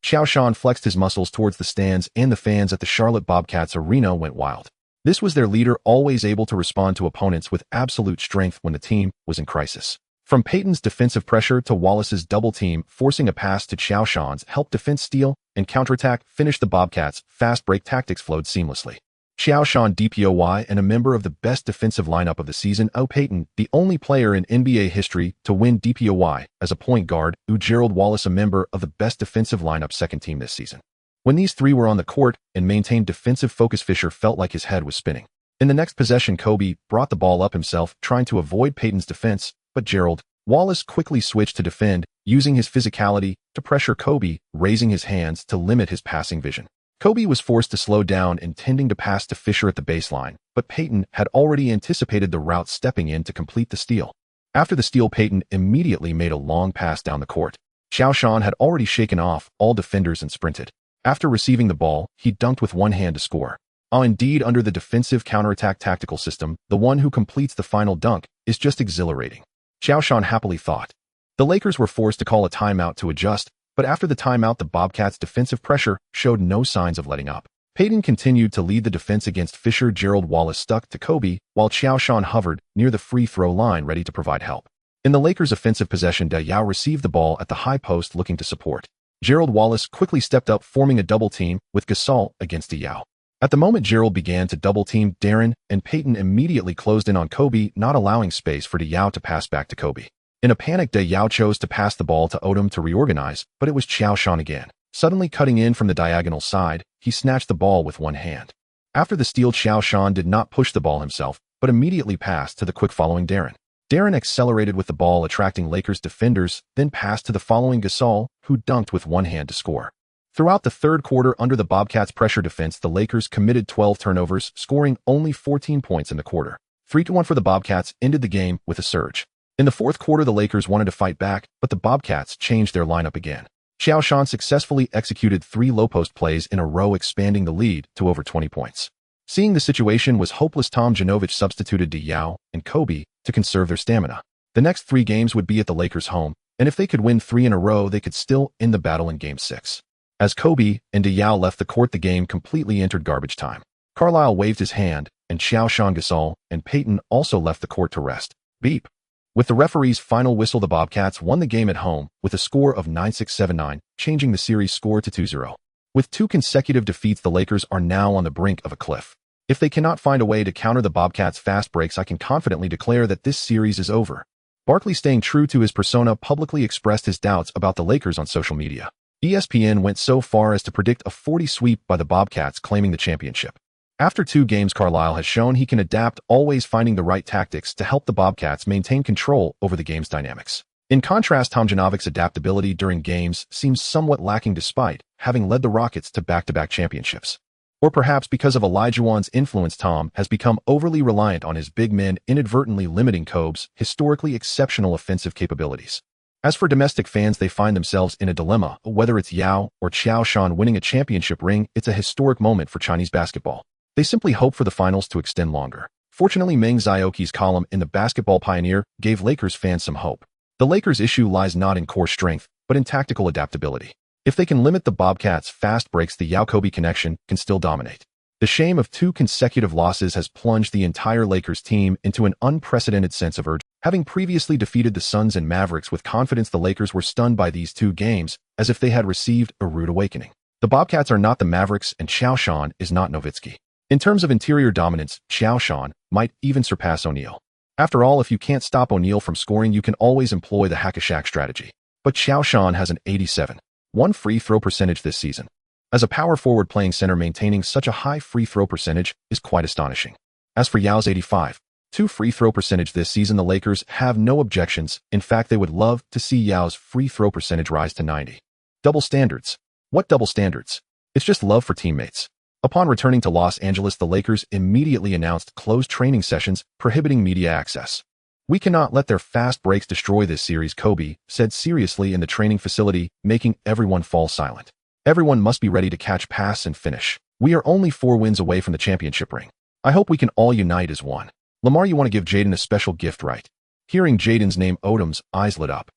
Qiao Shan flexed his muscles towards the stands, and the fans at the Charlotte Bobcats arena went wild. This was their leader, always able to respond to opponents with absolute strength when the team was in crisis. From Payton's defensive pressure to Wallace's double team, forcing a pass to Qiao Shan's help defense steal and counterattack finished the Bobcats' fast break tactics flowed seamlessly. Qiao Shan DPOY and a member of the best defensive lineup of the season. Payton, the only player in NBA history to win DPOY as a point guard. Gerald Wallace, a member of the best defensive lineup second team this season. When these three were on the court and maintained defensive focus, Fisher felt like his head was spinning. In the next possession, Kobe brought the ball up himself, trying to avoid Payton's defense, but Gerald Wallace quickly switched to defend, using his physicality to pressure Kobe, raising his hands to limit his passing vision. Kobe was forced to slow down, intending to pass to Fisher at the baseline, but Payton had already anticipated the route, stepping in to complete the steal. After the steal, Payton immediately made a long pass down the court. Qiao Shan had already shaken off all defenders and sprinted. After receiving the ball, he dunked with one hand to score. Indeed, under the defensive counterattack tactical system, the one who completes the final dunk is just exhilarating. Qiao Shan happily thought. The Lakers were forced to call a timeout to adjust, but after the timeout, the Bobcats' defensive pressure showed no signs of letting up. Payton continued to lead the defense against Fisher. Gerald Wallace stuck to Kobe, while Qiao Shan hovered near the free throw line, ready to provide help. In the Lakers' offensive possession, Yao received the ball at the high post, looking to support. Gerald Wallace quickly stepped up, forming a double team with Gasol against Yao. At the moment Gerald began to double team Darren, and Payton immediately closed in on Kobe, not allowing space for Yao to pass back to Kobe. In a panic, Yao chose to pass the ball to Odom to reorganize, but it was Qiao Shan again. Suddenly cutting in from the diagonal side, he snatched the ball with one hand. After the steal, Qiao Shan did not push the ball himself, but immediately passed to the quick following Darren. Darren accelerated with the ball, attracting Lakers defenders, then passed to the following Gasol, who dunked with one hand to score. Throughout the third quarter, under the Bobcats' pressure defense, the Lakers committed 12 turnovers, scoring only 14 points in the quarter. 3-1 for the Bobcats ended the game with a surge. In the fourth quarter, the Lakers wanted to fight back, but the Bobcats changed their lineup again. Qiao Shan successfully executed 3 low-post plays in a row, expanding the lead to over 20 points. Seeing the situation was hopeless, Tom Janovich substituted Yao and Kobe to conserve their stamina. The next 3 games would be at the Lakers' home, and if they could win 3 in a row, they could still end the battle in Game 6. As Kobe and Yao left the court, the game completely entered garbage time. Carlisle waved his hand, and Qiao Shan, Gasol, and Payton also left the court to rest. Beep. With the referee's final whistle, the Bobcats won the game at home with a score of 9-6-7-9, changing the series score to 2-0. With 2 consecutive defeats, the Lakers are now on the brink of a cliff. If they cannot find a way to counter the Bobcats' fast breaks, I can confidently declare that this series is over. Barkley, staying true to his persona, publicly expressed his doubts about the Lakers on social media. ESPN went so far as to predict a 40 sweep by the Bobcats, claiming the championship. After 2 games, Carlisle has shown he can adapt, always finding the right tactics to help the Bobcats maintain control over the game's dynamics. In contrast, Tom Janovich's adaptability during games seems somewhat lacking, despite having led the Rockets to back-to-back championships. Or perhaps because of Olajuwon's influence, Tom has become overly reliant on his big men, inadvertently limiting Kobe's historically exceptional offensive capabilities. As for domestic fans, they find themselves in a dilemma. Whether it's Yao or Qiao Shan winning a championship ring, it's a historic moment for Chinese basketball. They simply hope for the finals to extend longer. Fortunately, Meng Zioki's column in the Basketball Pioneer gave Lakers fans some hope. The Lakers' issue lies not in core strength, but in tactical adaptability. If they can limit the Bobcats' fast breaks, the Yao-Kobe connection can still dominate. The shame of 2 consecutive losses has plunged the entire Lakers team into an unprecedented sense of urgency. Having previously defeated the Suns and Mavericks with confidence, the Lakers were stunned by these 2 games, as if they had received a rude awakening. The Bobcats are not the Mavericks, and Qiao Shan is not Nowitzki. In terms of interior dominance, Qiao Shan might even surpass O'Neal. After all, if you can't stop O'Neal from scoring, you can always employ the hack-a-shack strategy. But Qiao Shan has an 87.1 free throw percentage this season. As a power forward playing center, maintaining such a high free throw percentage is quite astonishing. As for Yao's 85.2 free throw percentage this season, the Lakers have no objections. In fact, they would love to see Yao's free throw percentage rise to 90. Double standards. What double standards? It's just love for teammates. Upon returning to Los Angeles, the Lakers immediately announced closed training sessions, prohibiting media access. "We cannot let their fast breaks destroy this series," Kobe said seriously in the training facility, making everyone fall silent. "Everyone must be ready to catch, pass, and finish. We are only 4 wins away from the championship ring. I hope we can all unite as one." Lamar, you want to give Jaden a special gift, right? Hearing Jaden's name, Odom's eyes lit up.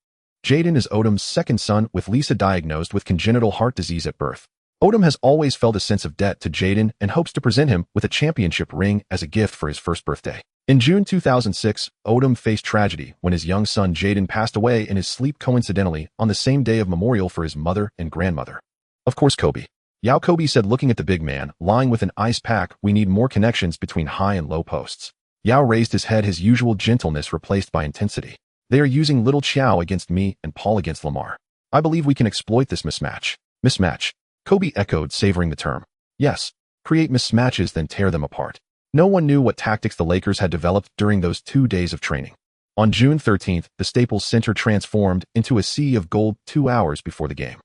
Jaden is Odom's second son, with Lisa diagnosed with congenital heart disease at birth. Odom has always felt a sense of debt to Jaden and hopes to present him with a championship ring as a gift for his first birthday. In June 2006, Odom faced tragedy when his young son Jaden passed away in his sleep, coincidentally on the same day of memorial for his mother and grandmother. Of course, Kobe said, looking at the big man lying with an ice pack, "We need more connections between high and low posts." Yao raised his head, his usual gentleness replaced by intensity. "They are using little Qiao against me and Paul against Lamar. I believe we can exploit this mismatch." Mismatch? Kobe echoed, savoring the term. "Yes, create mismatches, then tear them apart." No one knew what tactics the Lakers had developed during those 2 days of training. On June 13th, the Staples Center transformed into a sea of gold 2 hours before the game.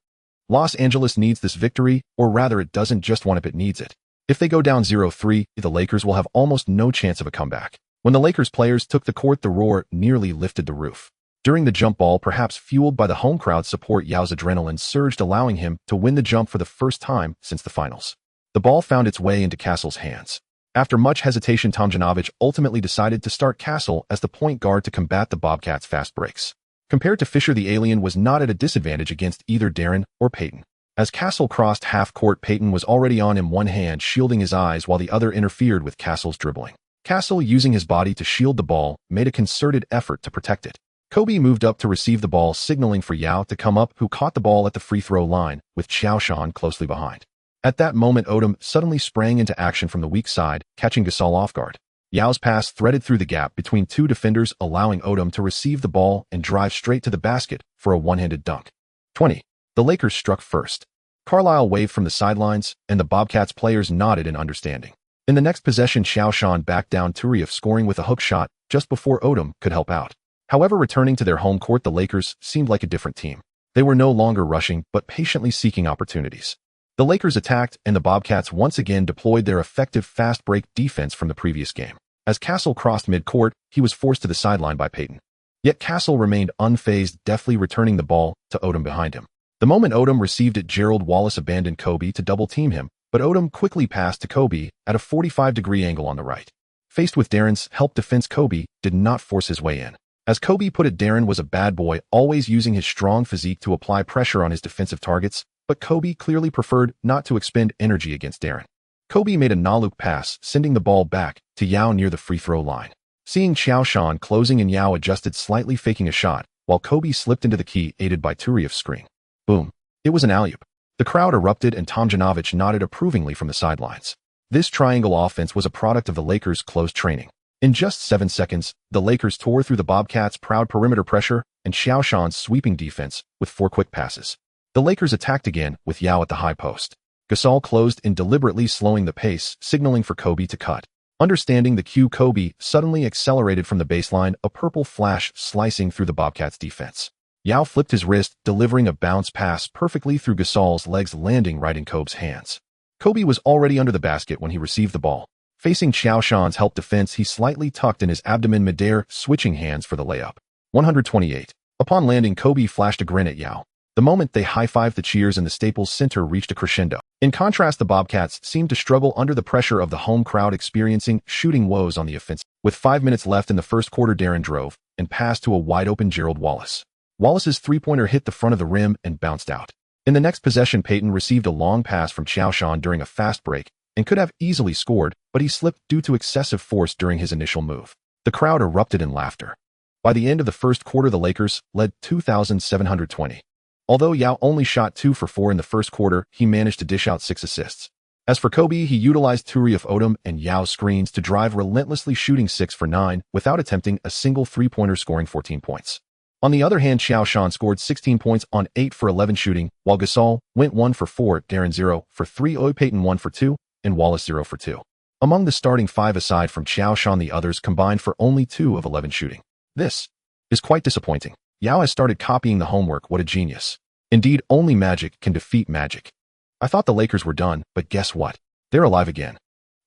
Los Angeles needs this victory, or rather it doesn't just want it needs it. If they go down 0-3, the Lakers will have almost no chance of a comeback. When the Lakers players took the court, the roar nearly lifted the roof. During the jump ball, perhaps fueled by the home crowd's support, Yao's adrenaline surged, allowing him to win the jump for the first time since the finals. The ball found its way into Castle's hands. After much hesitation, Tomjanovich ultimately decided to start Castle as the point guard to combat the Bobcats' fast breaks. Compared to Fisher, the alien was not at a disadvantage against either Darren or Payton. As Castle crossed half-court, Payton was already on him, one hand shielding his eyes while the other interfered with Castle's dribbling. Castle, using his body to shield the ball, made a concerted effort to protect it. Kobe moved up to receive the ball, signaling for Yao to come up, who caught the ball at the free throw line, with Qiao Shan closely behind. At that moment, Odom suddenly sprang into action from the weak side, catching Gasol off guard. Yao's pass threaded through the gap between 2 defenders, allowing Odom to receive the ball and drive straight to the basket for a one-handed dunk. 20. The Lakers struck first. Carlisle waved from the sidelines, and the Bobcats players nodded in understanding. In the next possession, Qiao Shan backed down Turiev, scoring with a hook shot just before Odom could help out. However, returning to their home court, the Lakers seemed like a different team. They were no longer rushing, but patiently seeking opportunities. The Lakers attacked, and the Bobcats once again deployed their effective fast break defense from the previous game. As Castle crossed mid-court, he was forced to the sideline by Payton. Yet Castle remained unfazed, deftly returning the ball to Odom behind him. The moment Odom received it, Gerald Wallace abandoned Kobe to double-team him, but Odom quickly passed to Kobe at a 45-degree angle on the right. Faced with Darren's help defense, Kobe did not force his way in. As Kobe put it, Darren was a bad boy, always using his strong physique to apply pressure on his defensive targets, but Kobe clearly preferred not to expend energy against Darren. Kobe made a no-look pass, sending the ball back to Yao near the free throw line. Seeing Qiao Shan closing, and Yao adjusted slightly, faking a shot, while Kobe slipped into the key, aided by Turiev's screen. Boom. It was an alley-oop. The crowd erupted, and Tomjanovich nodded approvingly from the sidelines. This triangle offense was a product of the Lakers' close training. In just 7 seconds, the Lakers tore through the Bobcats' proud perimeter pressure and Qiao Shan's sweeping defense with 4 quick passes. The Lakers attacked again with Yao at the high post. Gasol closed in, deliberately slowing the pace, signaling for Kobe to cut. Understanding the cue, Kobe suddenly accelerated from the baseline, a purple flash slicing through the Bobcats' defense. Yao flipped his wrist, delivering a bounce pass perfectly through Gasol's legs, landing right in Kobe's hands. Kobe was already under the basket when he received the ball. Facing Qiao Shan's help defense, he slightly tucked in his abdomen midair, switching hands for the layup. 128. Upon landing, Kobe flashed a grin at Yao. The moment they high-fived, the cheers in the Staples Center reached a crescendo. In contrast, the Bobcats seemed to struggle under the pressure of the home crowd, experiencing shooting woes on the offensive. With 5 minutes left in the first quarter, Darren drove and passed to a wide-open Gerald Wallace. Wallace's three-pointer hit the front of the rim and bounced out. In the next possession, Payton received a long pass from Qiao Shan during a fast break and could have easily scored, but he slipped due to excessive force during his initial move. The crowd erupted in laughter. By the end of the first quarter, the Lakers led 2,720. Although Yao only shot 2 for 4 in the first quarter, he managed to dish out 6 assists. As for Kobe, he utilized Turieff Odom and Yao's screens to drive relentlessly, shooting 6 for 9 without attempting a single three-pointer, scoring 14 points. On the other hand, Qiao Shan scored 16 points on 8 for 11 shooting, while Gasol went 1 for 4, Darren 0 for 3, Payton 1 for 2, and Wallace 0 for 2. Among the starting 5 aside from Qiao Shan, the others combined for only 2 of 11 shooting. This is quite disappointing. Yao has started copying the homework. What a genius. Indeed, only magic can defeat magic. I thought the Lakers were done, but guess what? They're alive again.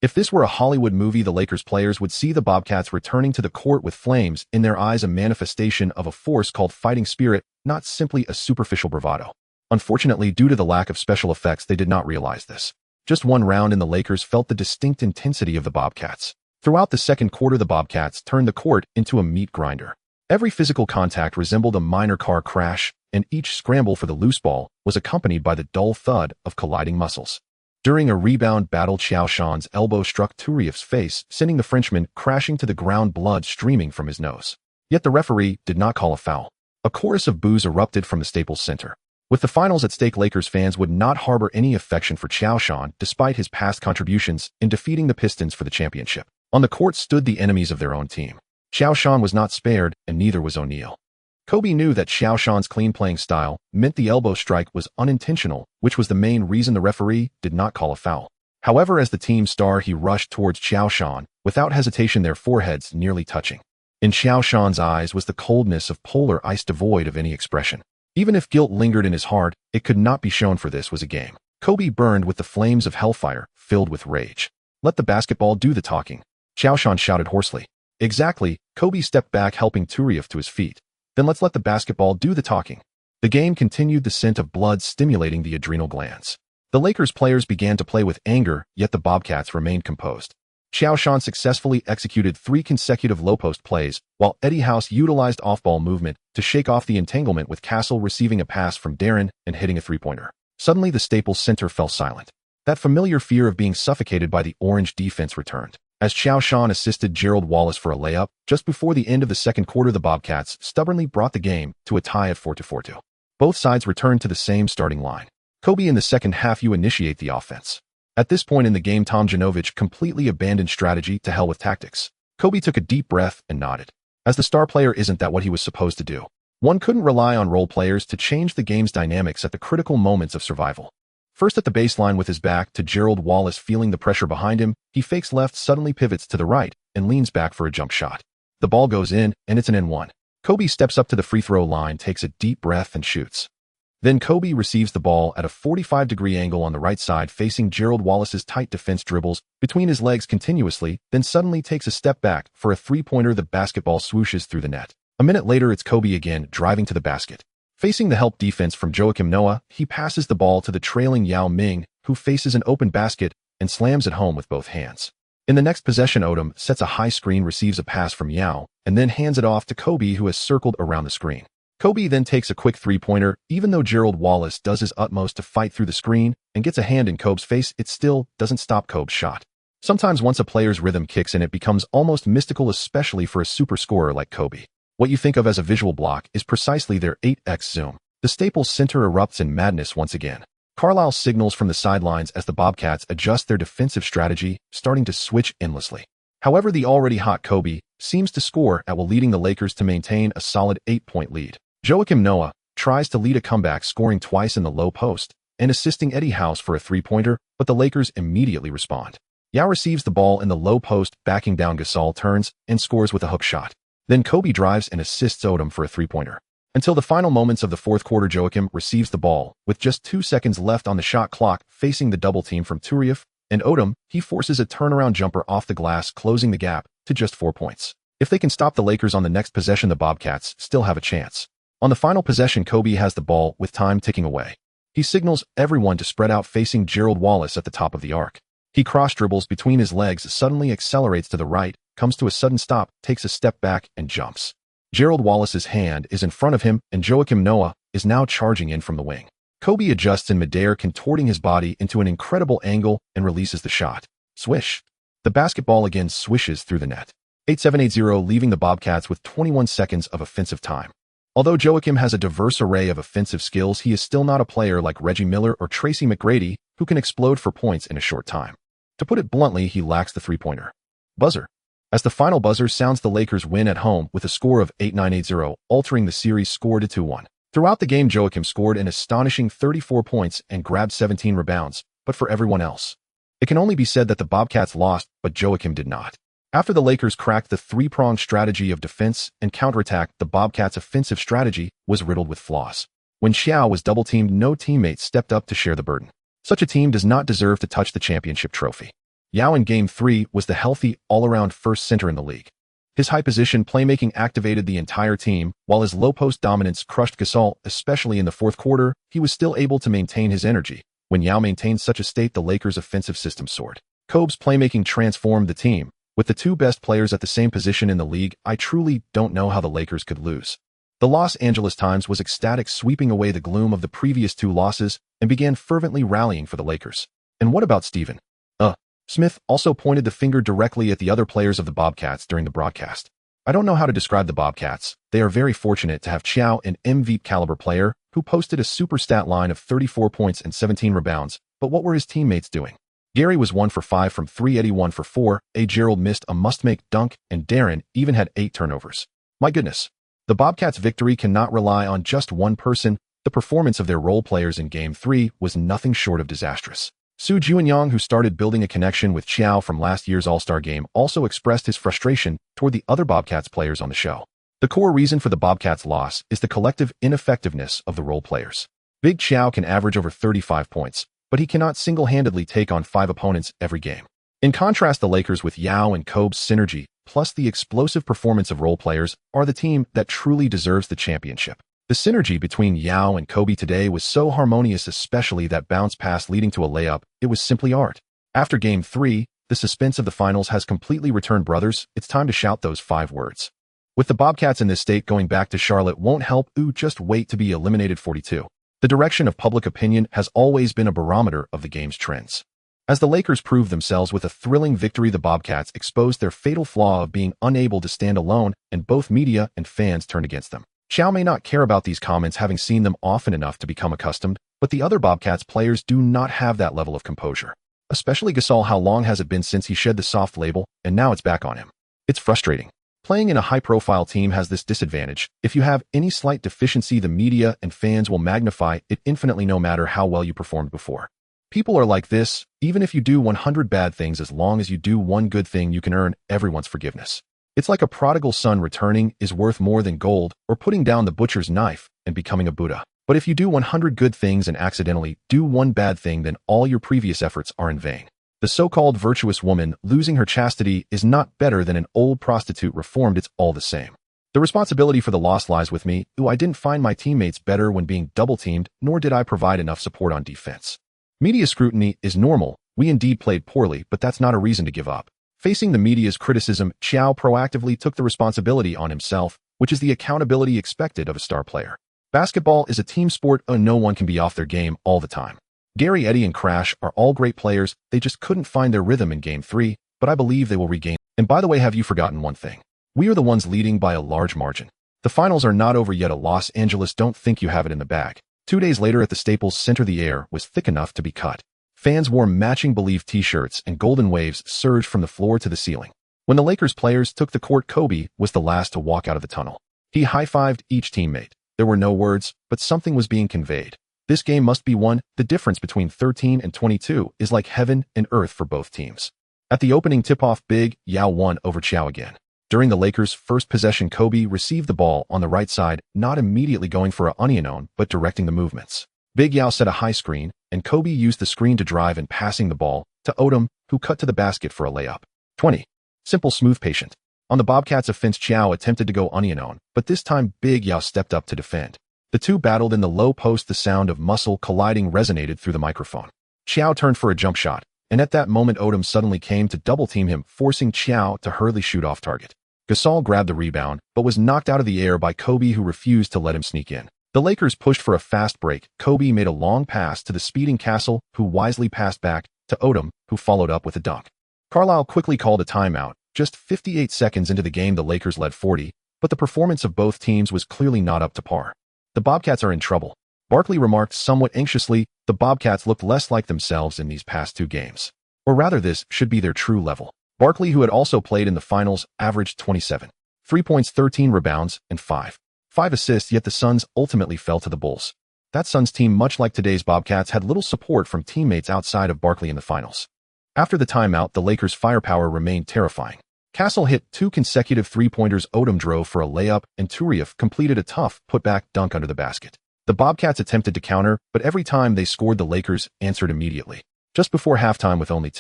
If this were a Hollywood movie, the Lakers players would see the Bobcats returning to the court with flames in their eyes, a manifestation of a force called fighting spirit, not simply a superficial bravado. Unfortunately, due to the lack of special effects, they did not realize this. Just one round and the Lakers felt the distinct intensity of the Bobcats. Throughout the second quarter, the Bobcats turned the court into a meat grinder. Every physical contact resembled a minor car crash, and each scramble for the loose ball was accompanied by the dull thud of colliding muscles. During a rebound battle, Qiao Shan's elbow struck Turieff's face, sending the Frenchman crashing to the ground, blood streaming from his nose. Yet the referee did not call a foul. A chorus of boos erupted from the Staples Center. With the finals at stake, Lakers fans would not harbor any affection for Qiao Shan despite his past contributions in defeating the Pistons for the championship. On the court stood the enemies of their own team. Qiao Shan was not spared, and neither was O'Neal. Kobe knew that Qiao Shan's clean playing style meant the elbow strike was unintentional, which was the main reason the referee did not call a foul. However, as the team star, he rushed towards Qiao Shan, without hesitation, their foreheads nearly touching. In Qiao Shan's eyes was the coldness of polar ice, devoid of any expression. Even if guilt lingered in his heart, it could not be shown, for this was a game. Kobe burned with the flames of hellfire, filled with rage. "Let the basketball do the talking," Qiao Shan shouted hoarsely. "Exactly," Kobe stepped back, helping Turieff to his feet. "Then let's let the basketball do the talking." The game continued, the scent of blood stimulating the adrenal glands. The Lakers players began to play with anger, yet the Bobcats remained composed. Qiao Shan successfully executed 3 consecutive low-post plays, while Eddie House utilized off-ball movement to shake off the entanglement, with Castle receiving a pass from Darren and hitting a three-pointer. Suddenly, the Staples Center fell silent. That familiar fear of being suffocated by the orange defense returned. As Qiao Shan assisted Gerald Wallace for a layup, just before the end of the second quarter, the Bobcats stubbornly brought the game to a tie at 4-4. Both sides returned to the same starting line. Kobe, in the second half, you initiate the offense. At this point in the game, Tom Janovich completely abandoned strategy. To hell with tactics. Kobe took a deep breath and nodded. As the star player, isn't that what he was supposed to do? One couldn't rely on role players to change the game's dynamics at the critical moments of survival. First at the baseline with his back to Gerald Wallace, feeling the pressure behind him, he fakes left, suddenly pivots to the right, and leans back for a jump shot. The ball goes in, and it's an N1. Kobe steps up to the free throw line, takes a deep breath, and shoots. Then Kobe receives the ball at a 45-degree angle on the right side, facing Gerald Wallace's tight defense, dribbles between his legs continuously, then suddenly takes a step back for a three-pointer. The basketball swooshes through the net. A minute later, it's Kobe again, driving to the basket. Facing the help defense from Joakim Noah, he passes the ball to the trailing Yao Ming, who faces an open basket and slams it home with both hands. In the next possession, Odom sets a high screen, receives a pass from Yao, and then hands it off to Kobe, who has circled around the screen. Kobe then takes a quick three-pointer. Even though Gerald Wallace does his utmost to fight through the screen and gets a hand in Kobe's face, it still doesn't stop Kobe's shot. Sometimes once a player's rhythm kicks in, it becomes almost mystical, especially for a super scorer like Kobe. What you think of as a visual block is precisely their 8x zoom. The Staples Center erupts in madness once again. Carlisle signals from the sidelines as the Bobcats adjust their defensive strategy, starting to switch endlessly. However, the already hot Kobe seems to score at will, leading the Lakers to maintain a solid 8-point lead. Joakim Noah tries to lead a comeback, scoring twice in the low post and assisting Eddie House for a three-pointer, but the Lakers immediately respond. Yao receives the ball in the low post, backing down. Gasol turns and scores with a hook shot. Then Kobe drives and assists Odom for a three-pointer. Until the final moments of the fourth quarter, Joakim receives the ball with just 2 seconds left on the shot clock, facing the double team from Turieff and Odom. He forces a turnaround jumper off the glass, closing the gap to just 4 points. If they can stop the Lakers on the next possession, the Bobcats still have a chance. On the final possession, Kobe has the ball with time ticking away. He signals everyone to spread out facing Gerald Wallace at the top of the arc. He cross-dribbles between his legs, suddenly accelerates to the right, comes to a sudden stop, takes a step back, and jumps. Gerald Wallace's hand is in front of him, and Joakim Noah is now charging in from the wing. Kobe adjusts in midair, contorting his body into an incredible angle and releases the shot. Swish. The basketball again swishes through the net. 8-7-8-0, leaving the Bobcats with 21 seconds of offensive time. Although Joakim has a diverse array of offensive skills, he is still not a player like Reggie Miller or Tracy McGrady, who can explode for points in a short time. To put it bluntly, he lacks the three-pointer. Buzzer. As the final buzzer sounds, the Lakers win at home with a score of 8-9-8-0, altering the series score to 2-1. Throughout the game, Joakim scored an astonishing 34 points and grabbed 17 rebounds, but for everyone else, it can only be said that the Bobcats lost, but Joakim did not. After the Lakers cracked the three-pronged strategy of defense and counterattack, the Bobcats' offensive strategy was riddled with flaws. When Qiao was double-teamed, no teammate stepped up to share the burden. Such a team does not deserve to touch the championship trophy. Yao in Game 3 was the healthy, all-around first center in the league. His high-position playmaking activated the entire team, while his low-post dominance crushed Gasol, especially in the fourth quarter. He was still able to maintain his energy. When Yao maintained such a state, the Lakers' offensive system soared. Kobe's playmaking transformed the team. With the two best players at the same position in the league, I truly don't know how the Lakers could lose. The Los Angeles Times was ecstatic, sweeping away the gloom of the previous two losses, and began fervently rallying for the Lakers. And what about Stephen Smith also pointed the finger directly at the other players of the Bobcats during the broadcast. I don't know how to describe the Bobcats. They are very fortunate to have Qiao, an MVP-caliber player, who posted a super stat line of 34 points and 17 rebounds, but what were his teammates doing? Gary was 1 for 5 from 3, Eddie 1 for 4, Gerald missed a must-make dunk, and Darren even had 8 turnovers. My goodness. The Bobcats' victory cannot rely on just one person. The performance of their role players in Game 3 was nothing short of disastrous. Su Juanyang, who started building a connection with Qiao from last year's All-Star game, also expressed his frustration toward the other Bobcats players on the show. The core reason for the Bobcats' loss is the collective ineffectiveness of the role players. Big Qiao can average over 35 points, but he cannot single-handedly take on 5 opponents every game. In contrast, the Lakers, with Yao and Kobe's synergy, plus the explosive performance of role players, are the team that truly deserves the championship. The synergy between Yao and Kobe today was so harmonious, especially that bounce pass leading to a layup. It was simply art. After Game 3, the suspense of the finals has completely returned. Brothers, it's time to shout those 5 words. With the Bobcats in this state, going back to Charlotte won't help. Just wait to be eliminated. 42. The direction of public opinion has always been a barometer of the game's trends. As the Lakers proved themselves with a thrilling victory, the Bobcats exposed their fatal flaw of being unable to stand alone, and both media and fans turned against them. Qiao may not care about these comments, having seen them often enough to become accustomed, but the other Bobcats players do not have that level of composure. Especially Gasol. How long has it been since he shed the soft label, and now it's back on him? It's frustrating. Playing in a high-profile team has this disadvantage. If you have any slight deficiency, the media and fans will magnify it infinitely, no matter how well you performed before. People are like this. Even if you do 100 bad things, as long as you do one good thing, you can earn everyone's forgiveness. It's like a prodigal son returning is worth more than gold, or putting down the butcher's knife and becoming a Buddha. But if you do 100 good things and accidentally do one bad thing, then all your previous efforts are in vain. The so-called virtuous woman losing her chastity is not better than an old prostitute reformed. It's all the same. The responsibility for the loss lies with me. I didn't find my teammates better when being double-teamed, nor did I provide enough support on defense. Media scrutiny is normal. We indeed played poorly, but that's not a reason to give up. Facing the media's criticism, Qiao proactively took the responsibility on himself, which is the accountability expected of a star player. Basketball is a team sport, and no one can be off their game all the time. Gary, Eddie, and Crash are all great players. They just couldn't find their rhythm in Game 3, but I believe they will regain. And by the way, have you forgotten one thing? We are the ones leading by a large margin. The finals are not over yet. Los Angeles, don't think you have it in the bag. 2 days later at the Staples Center, the air was thick enough to be cut. Fans wore matching Believe t-shirts, and golden waves surged from the floor to the ceiling. When the Lakers players took the court, Kobe was the last to walk out of the tunnel. He high-fived each teammate. There were no words, but something was being conveyed. This game must be won. The difference between 13 and 22 is like heaven and earth for both teams. At the opening tip-off, Big Yao won over Qiao again. During the Lakers' first possession, Kobe received the ball on the right side, not immediately going for a onion, but directing the movements. Big Yao set a high screen, and Kobe used the screen to drive and passing the ball to Odom, who cut to the basket for a layup. 20. Simple, smooth, patient. On the Bobcats' offense, Qiao attempted to go onion on, but this time Big Yao stepped up to defend. The two battled in the low post. The sound of muscle colliding resonated through the microphone. Qiao turned for a jump shot, and at that moment Odom suddenly came to double-team him, forcing Qiao to hurriedly shoot off target. Gasol grabbed the rebound, but was knocked out of the air by Kobe, who refused to let him sneak in. The Lakers pushed for a fast break. Kobe made a long pass to the speeding Castle, who wisely passed back to Odom, who followed up with a dunk. Carlisle quickly called a timeout. Just 58 seconds into the game, the Lakers led 40, but the performance of both teams was clearly not up to par. The Bobcats are in trouble. Barkley remarked somewhat anxiously. The Bobcats looked less like themselves in these past two games. Or rather, this should be their true level. Barkley, who had also played in the finals, averaged 27, 3 points, 13 rebounds, and 5 assists, yet the Suns ultimately fell to the Bulls. That Suns team, much like today's Bobcats, had little support from teammates outside of Barkley in the finals. After the timeout, the Lakers' firepower remained terrifying. Castle hit 2 consecutive three-pointers, Odom drove for a layup, and Turiaf completed a tough putback dunk under the basket. The Bobcats attempted to counter, but every time they scored, the Lakers answered immediately. Just before halftime, with only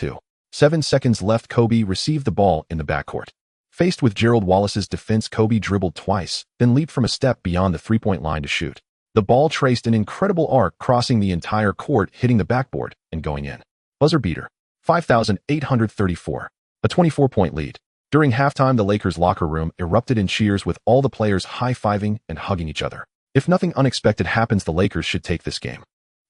7 seconds left, Kobe received the ball in the backcourt. Faced with Gerald Wallace's defense, Kobe dribbled twice, then leaped from a step beyond the three-point line to shoot. The ball traced an incredible arc, crossing the entire court, hitting the backboard, and going in. Buzzer beater. 5,834. A 24-point lead. During halftime, the Lakers' locker room erupted in cheers, with all the players high-fiving and hugging each other. If nothing unexpected happens, the Lakers should take this game.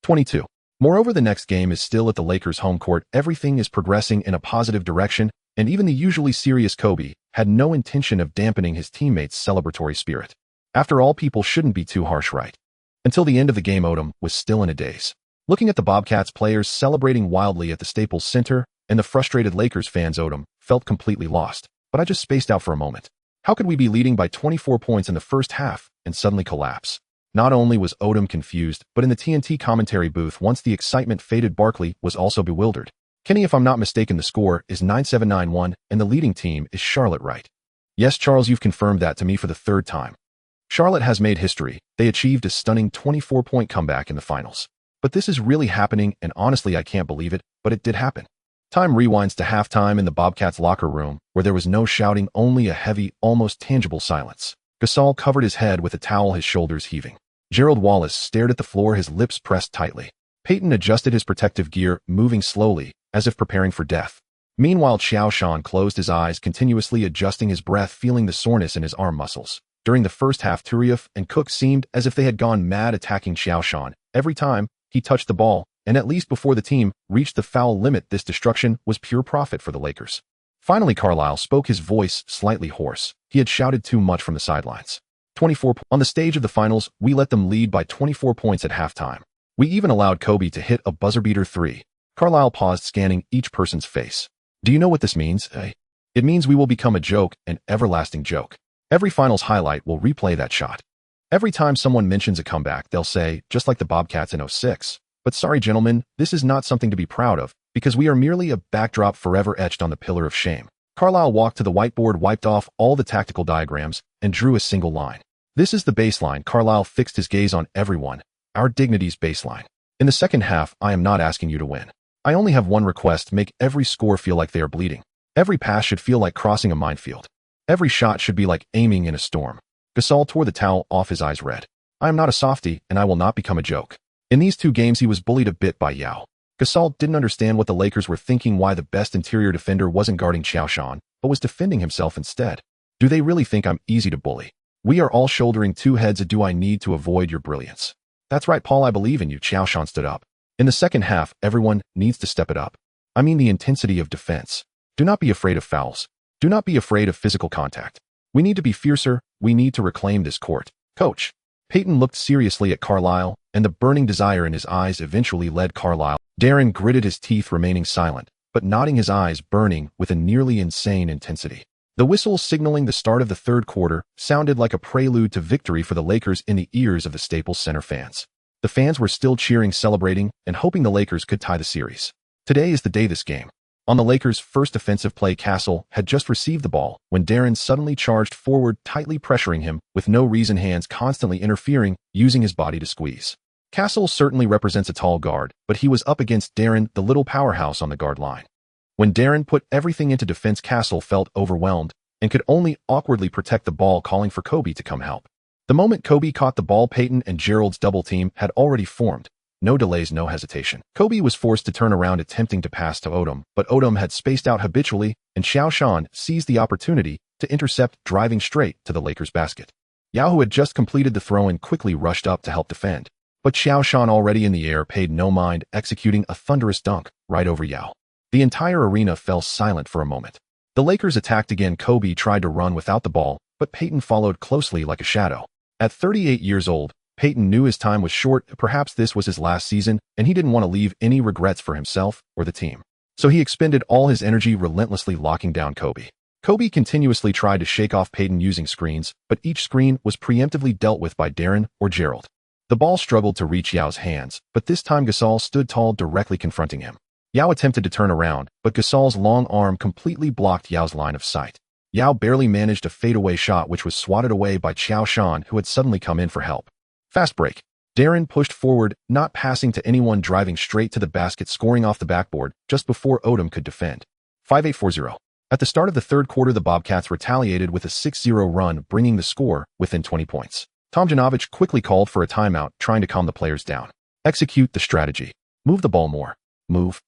22. Moreover, the next game is still at the Lakers' home court. Everything is progressing in a positive direction, and even the usually serious Kobe had no intention of dampening his teammates' celebratory spirit. After all, people shouldn't be too harsh, right? Until the end of the game, Odom was still in a daze. Looking at the Bobcats players celebrating wildly at the Staples Center and the frustrated Lakers fans, Odom felt completely lost. But I just spaced out for a moment. How could we be leading by 24 points in the first half and suddenly collapse? Not only was Odom confused, but in the TNT commentary booth, once the excitement faded, Barkley was also bewildered. Kenny, if I'm not mistaken, the score is 9-7-9-1, and the leading team is Charlotte, right? Yes, Charles, you've confirmed that to me for the third time. Charlotte has made history. They achieved a stunning 24-point comeback in the finals. But this is really happening, and honestly, I can't believe it, but it did happen. Time rewinds to halftime in the Bobcats' locker room, where there was no shouting, only a heavy, almost tangible silence. Gasol covered his head with a towel, his shoulders heaving. Gerald Wallace stared at the floor, his lips pressed tightly. Peyton adjusted his protective gear, moving slowly, as if preparing for death. Meanwhile, Qiao Shan closed his eyes, continuously adjusting his breath, feeling the soreness in his arm muscles. During the first half, Turiaf and Cook seemed as if they had gone mad, attacking Qiao Shan every time he touched the ball, and at least before the team reached the foul limit. This destruction was pure profit for the Lakers. Finally, Carlisle spoke, his voice slightly hoarse. He had shouted too much from the sidelines. 24 on the stage of the finals, we let them lead by 24 points at halftime. We even allowed Kobe to hit a buzzer-beater three. Carlisle paused, scanning each person's face. Do you know what this means? It means we will become a joke, an everlasting joke. Every finals highlight will replay that shot. Every time someone mentions a comeback, they'll say, just like the Bobcats in '06. But sorry, gentlemen, this is not something to be proud of, because we are merely a backdrop forever etched on the pillar of shame. Carlisle walked to the whiteboard, wiped off all the tactical diagrams, and drew a single line. This is the baseline. Carlisle fixed his gaze on everyone. Our dignity's baseline. In the second half, I am not asking you to win. I only have one request: make every score feel like they are bleeding. Every pass should feel like crossing a minefield. Every shot should be like aiming in a storm. Gasol tore the towel off, his eyes red. I am not a softie, and I will not become a joke. In these two games, he was bullied a bit by Yao. Gasol didn't understand what the Lakers were thinking, why the best interior defender wasn't guarding Qiao Shan, but was defending himself instead. Do they really think I'm easy to bully? We are all shouldering two heads. Do I need to avoid your brilliance? That's right, Paul, I believe in you. Qiao Shan stood up. In the second half, everyone needs to step it up. I mean the intensity of defense. Do not be afraid of fouls. Do not be afraid of physical contact. We need to be fiercer. We need to reclaim this court. Coach. Peyton looked seriously at Carlisle, and the burning desire in his eyes eventually led Carlisle. Darren gritted his teeth, remaining silent, but nodding, his eyes burning with a nearly insane intensity. The whistle signaling the start of the third quarter sounded like a prelude to victory for the Lakers in the ears of the Staples Center fans. The fans were still cheering, celebrating, and hoping the Lakers could tie the series. Today is the day this game. On the Lakers' first offensive play, Castle had just received the ball when Darren suddenly charged forward, tightly pressuring him with no reason, hands constantly interfering, using his body to squeeze. Castle certainly represents a tall guard, but he was up against Darren, the little powerhouse on the guard line. When Darren put everything into defense, Castle felt overwhelmed, and could only awkwardly protect the ball, calling for Kobe to come help. The moment Kobe caught the ball, Peyton and Gerald's double team had already formed. No delays, no hesitation. Kobe was forced to turn around, attempting to pass to Odom, but Odom had spaced out habitually, and Qiao Shan seized the opportunity to intercept, driving straight to the Lakers' basket. Yao, who had just completed the throw-in, quickly rushed up to help defend. But Qiao Shan, already in the air, paid no mind, executing a thunderous dunk right over Yao. The entire arena fell silent for a moment. The Lakers attacked again. Kobe tried to run without the ball, but Peyton followed closely like a shadow. At 38 years old, Peyton knew his time was short. Perhaps this was his last season, and he didn't want to leave any regrets for himself or the team. So he expended all his energy relentlessly locking down Kobe. Kobe continuously tried to shake off Peyton using screens, but each screen was preemptively dealt with by Darren or Gerald. The ball struggled to reach Yao's hands, but this time Gasol stood tall, directly confronting him. Yao attempted to turn around, but Gasol's long arm completely blocked Yao's line of sight. Yao barely managed a fadeaway shot, which was swatted away by Qiao Shan, who had suddenly come in for help. Fast break. Darren pushed forward, not passing to anyone, driving straight to the basket, scoring off the backboard just before Odom could defend. 5-8-4-0. At the start of the third quarter, the Bobcats retaliated with a 6-0 run, bringing the score within 20 points. Tomjanovich quickly called for a timeout, trying to calm the players down. Execute the strategy. Move the ball more. Move.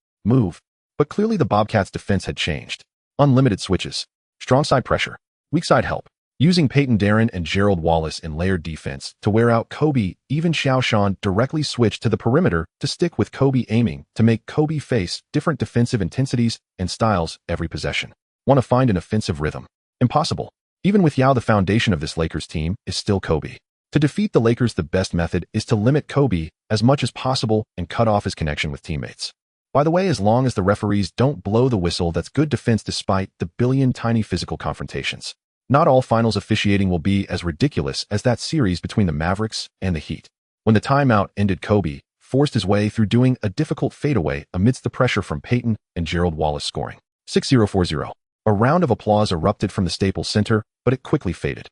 But clearly the Bobcats' defense had changed. Unlimited switches. Strong side pressure. Weak side help. Using Peyton, Darren, and Gerald Wallace in layered defense to wear out Kobe, even Qiao Shan directly switched to the perimeter to stick with Kobe, aiming to make Kobe face different defensive intensities and styles every possession. Want to find an offensive rhythm? Impossible. Even with Yao, the foundation of this Lakers team is still Kobe. To defeat the Lakers, the best method is to limit Kobe as much as possible and cut off his connection with teammates. By the way, as long as the referees don't blow the whistle, that's good defense despite the billion tiny physical confrontations. Not all finals officiating will be as ridiculous as that series between the Mavericks and the Heat. When the timeout ended, Kobe forced his way through, doing a difficult fadeaway amidst the pressure from Peyton and Gerald Wallace, scoring 6-0-4-0. A round of applause erupted from the Staples Center, but it quickly faded.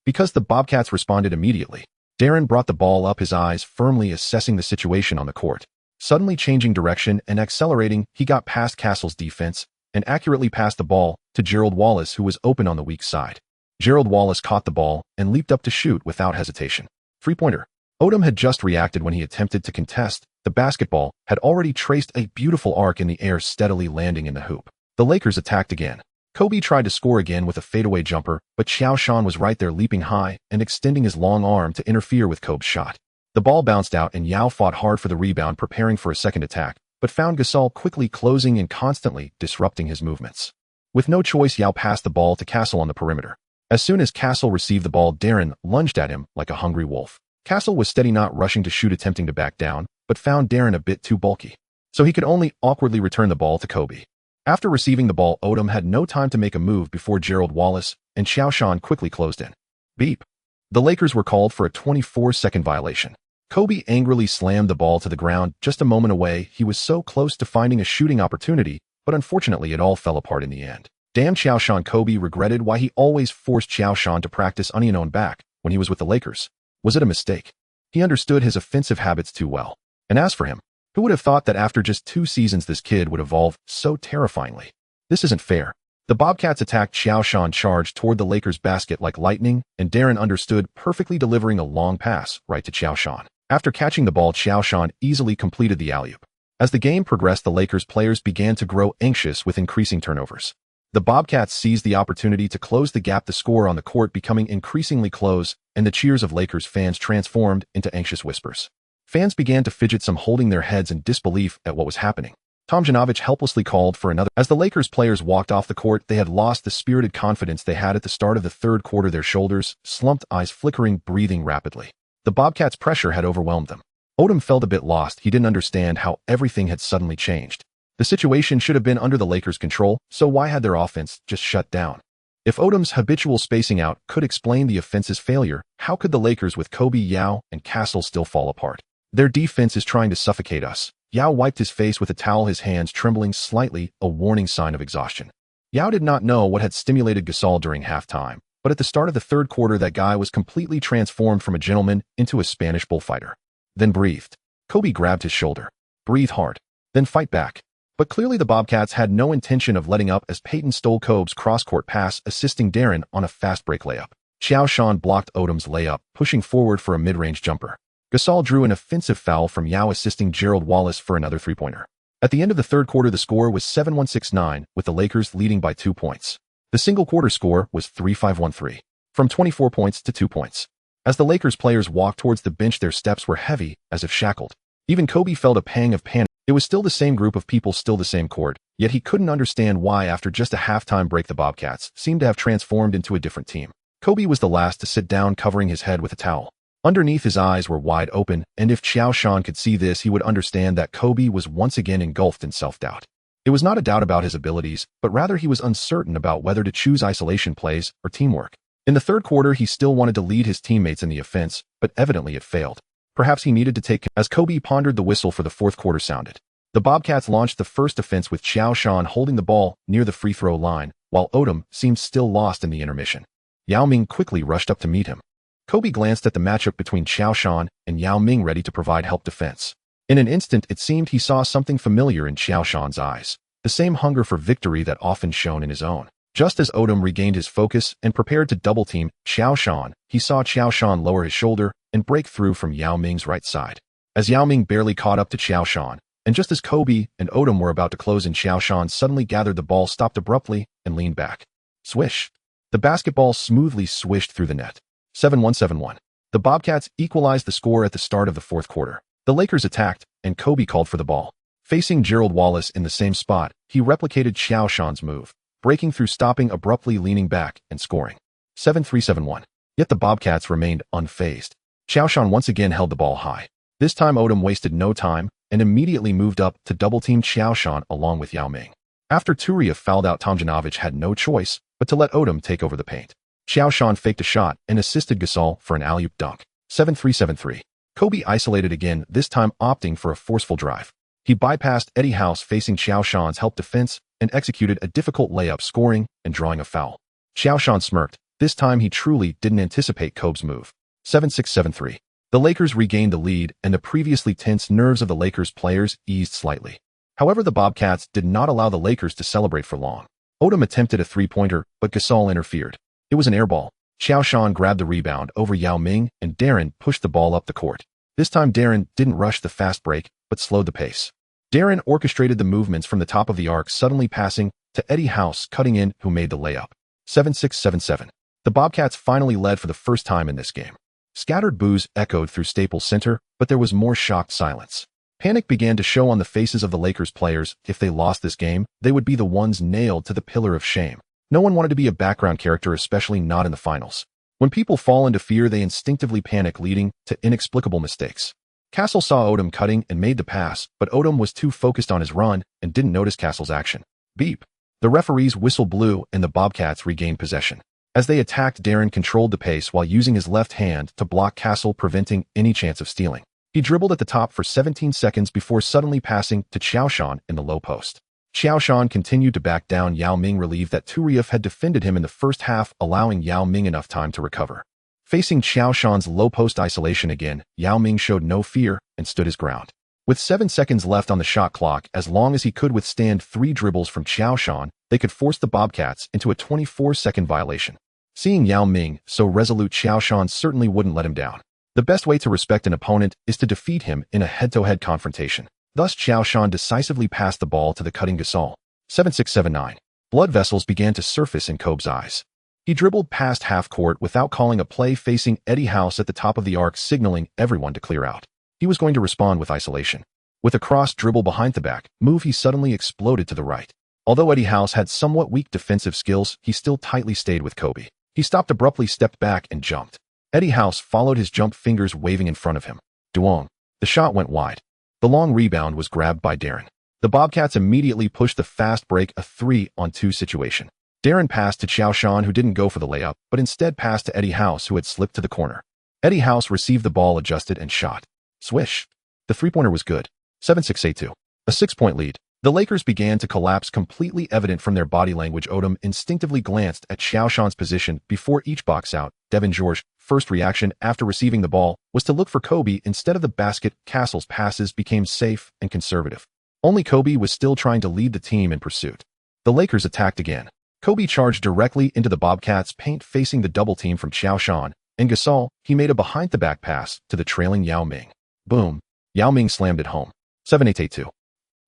Because the Bobcats responded immediately, Darren brought the ball up, his eyes firmly assessing the situation on the court. Suddenly changing direction and accelerating, he got past Castle's defense and accurately passed the ball to Gerald Wallace, who was open on the weak side. Gerald Wallace caught the ball and leaped up to shoot without hesitation. Three-pointer. Odom had just reacted when he attempted to contest. The basketball had already traced a beautiful arc in the air, steadily landing in the hoop. The Lakers attacked again. Kobe tried to score again with a fadeaway jumper, but Qiao Shan was right there, leaping high and extending his long arm to interfere with Kobe's shot. The ball bounced out and Yao fought hard for the rebound, preparing for a second attack, but found Gasol quickly closing and constantly disrupting his movements. With no choice, Yao passed the ball to Castle on the perimeter. As soon as Castle received the ball, Darren lunged at him like a hungry wolf. Castle was steady, not rushing to shoot, attempting to back down, but found Darren a bit too bulky. So he could only awkwardly return the ball to Kobe. After receiving the ball, Odom had no time to make a move before Gerald Wallace and Qiao Shan quickly closed in. Beep. The Lakers were called for a 24-second violation. Kobe angrily slammed the ball to the ground just a moment away. He was so close to finding a shooting opportunity, but unfortunately it all fell apart in the end. Damn Qiao Shan. Kobe regretted why he always forced Qiao Shan to practice unknown back when he was with the Lakers. Was it a mistake? He understood his offensive habits too well. And as for him, who would have thought that after just 2 seasons this kid would evolve so terrifyingly? This isn't fair. The Bobcats attacked. Qiao Shan charged toward the Lakers' basket like lightning, and Darren understood perfectly, delivering a long pass right to Qiao Shan. After catching the ball, Qiao Shan easily completed the alley-oop. As the game progressed, the Lakers players began to grow anxious with increasing turnovers. The Bobcats seized the opportunity to close the gap, the score on the court becoming increasingly close, and the cheers of Lakers fans transformed into anxious whispers. Fans began to fidget, some holding their heads in disbelief at what was happening. Tomjanovich helplessly called for another. As the Lakers players walked off the court, they had lost the spirited confidence they had at the start of the third quarter, their shoulders slumped, eyes flickering, breathing rapidly. The Bobcats' pressure had overwhelmed them. Odom felt a bit lost. He didn't understand how everything had suddenly changed. The situation should have been under the Lakers' control, so why had their offense just shut down? If Odom's habitual spacing out could explain the offense's failure, how could the Lakers with Kobe, Yao, and Castle still fall apart? Their defense is trying to suffocate us. Yao wiped his face with a towel, his hands trembling slightly, a warning sign of exhaustion. Yao did not know what had stimulated Gasol during halftime, but at the start of the third quarter, that guy was completely transformed from a gentleman into a Spanish bullfighter. Then breathed. Kobe grabbed his shoulder. Breathe hard. Then fight back. But clearly the Bobcats had no intention of letting up as Peyton stole Kobe's cross-court pass, assisting Darren on a fast break layup. Qiao Shan blocked Odom's layup, pushing forward for a mid-range jumper. Gasol drew an offensive foul from Yao, assisting Gerald Wallace for another three-pointer. At the end of the third quarter, the score was 7-1-6-9, with the Lakers leading by 2 points. The single-quarter score was 3-5-1-3, from 24 points to 2 points. As the Lakers players walked towards the bench, their steps were heavy, as if shackled. Even Kobe felt a pang of panic. It was still the same group of people, still the same court, yet he couldn't understand why after just a halftime break the Bobcats seemed to have transformed into a different team. Kobe was the last to sit down, covering his head with a towel. Underneath, his eyes were wide open, and if Qiao Shan could see this, he would understand that Kobe was once again engulfed in self-doubt. It was not a doubt about his abilities, but rather he was uncertain about whether to choose isolation plays or teamwork. In the third quarter, he still wanted to lead his teammates in the offense, but evidently it failed. Perhaps he needed to take. As Kobe pondered, the whistle for the fourth quarter sounded. The Bobcats launched the first offense with Qiao Shan holding the ball near the free throw line, while Odom seemed still lost in the intermission. Yao Ming quickly rushed up to meet him. Kobe glanced at the matchup between Qiao Shan and Yao Ming, ready to provide help defense. In an instant, it seemed he saw something familiar in Qiao Shan's eyes, the same hunger for victory that often shone in his own. Just as Odom regained his focus and prepared to double-team Qiao Shan, he saw Qiao Shan lower his shoulder and break through from Yao Ming's right side. As Yao Ming barely caught up to Qiao Shan, and just as Kobe and Odom were about to close in, Qiao Shan suddenly gathered the ball, stopped abruptly, and leaned back. Swish! The basketball smoothly swished through the net. 7-1-7-1. The Bobcats equalized the score at the start of the fourth quarter. The Lakers attacked, and Kobe called for the ball. Facing Gerald Wallace in the same spot, he replicated Qiao Shan's move, breaking through, stopping abruptly, leaning back, and scoring. 7-3-7-1. Yet the Bobcats remained unfazed. Qiao Shan once again held the ball high. This time Odom wasted no time and immediately moved up to double-team Qiao Shan along with Yao Ming. After Turiev fouled out, Tomjanovich had no choice but to let Odom take over the paint. Qiao Shan faked a shot and assisted Gasol for an alley-oop dunk. 7-3-7-3. Kobe isolated again, this time opting for a forceful drive. He bypassed Eddie House facing Qiao Shan's help defense and executed a difficult layup, scoring and drawing a foul. Qiao Shan smirked. This time he truly didn't anticipate Kobe's move. 7-6-7-3. The Lakers regained the lead, and the previously tense nerves of the Lakers players eased slightly. However, the Bobcats did not allow the Lakers to celebrate for long. Odom attempted a three-pointer, but Gasol interfered. It was an air ball. Qiao Shan grabbed the rebound over Yao Ming, and Darren pushed the ball up the court. This time Darren didn't rush the fast break, but slowed the pace. Darren orchestrated the movements from the top of the arc, suddenly passing to Eddie House, cutting in, who made the layup. 7-6-7-7. The Bobcats finally led for the first time in this game. Scattered boos echoed through Staples Center, but there was more shocked silence. Panic began to show on the faces of the Lakers players. If they lost this game, they would be the ones nailed to the pillar of shame. No one wanted to be a background character, especially not in the finals. When people fall into fear, they instinctively panic, leading to inexplicable mistakes. Castle saw Odom cutting and made the pass, but Odom was too focused on his run and didn't notice Castle's action. Beep. The referee's whistle blew and the Bobcats regained possession. As they attacked, Darren controlled the pace while using his left hand to block Castle, preventing any chance of stealing. He dribbled at the top for 17 seconds before suddenly passing to Qiao Shan in the low post. Qiao Shan continued to back down Yao Ming, relieved that Turiev had defended him in the first half, allowing Yao Ming enough time to recover. Facing Qiao Shan's low post isolation again, Yao Ming showed no fear and stood his ground. With 7 seconds left on the shot clock, as long as he could withstand 3 dribbles from Qiao Shan, they could force the Bobcats into a 24-second violation. Seeing Yao Ming so resolute, Qiao Shan certainly wouldn't let him down. The best way to respect an opponent is to defeat him in a head-to-head confrontation. Thus, Qiao Shan decisively passed the ball to the cutting Gasol. 7-6-7-9. Blood vessels began to surface in Kobe's eyes. He dribbled past half-court without calling a play, facing Eddie House at the top of the arc, signaling everyone to clear out. He was going to respond with isolation. With a cross dribble behind the back move, he suddenly exploded to the right. Although Eddie House had somewhat weak defensive skills, he still tightly stayed with Kobe. He stopped abruptly, stepped back, and jumped. Eddie House followed his jump, fingers waving in front of him. Duong. The shot went wide. The long rebound was grabbed by Darren. The Bobcats immediately pushed the fast break, a 3-on-2 situation. Darren passed to Qiao Shan, who didn't go for the layup, but instead passed to Eddie House, who had slipped to the corner. Eddie House received the ball, adjusted, and shot. Swish. The three-pointer was good. 7-6-8-2. A 6-point lead. The Lakers began to collapse, completely evident from their body language. Odom instinctively glanced at Qiao Shan's position before each box out. Devin George's first reaction after receiving the ball was to look for Kobe instead of the basket. Castle's passes became safe and conservative. Only Kobe was still trying to lead the team in pursuit. The Lakers attacked again. Kobe charged directly into the Bobcats' paint facing the double team from Qiao Shan, and Gasol, he made a behind-the-back pass to the trailing Yao Ming. Boom. Yao Ming slammed it home. 7-8-8-2.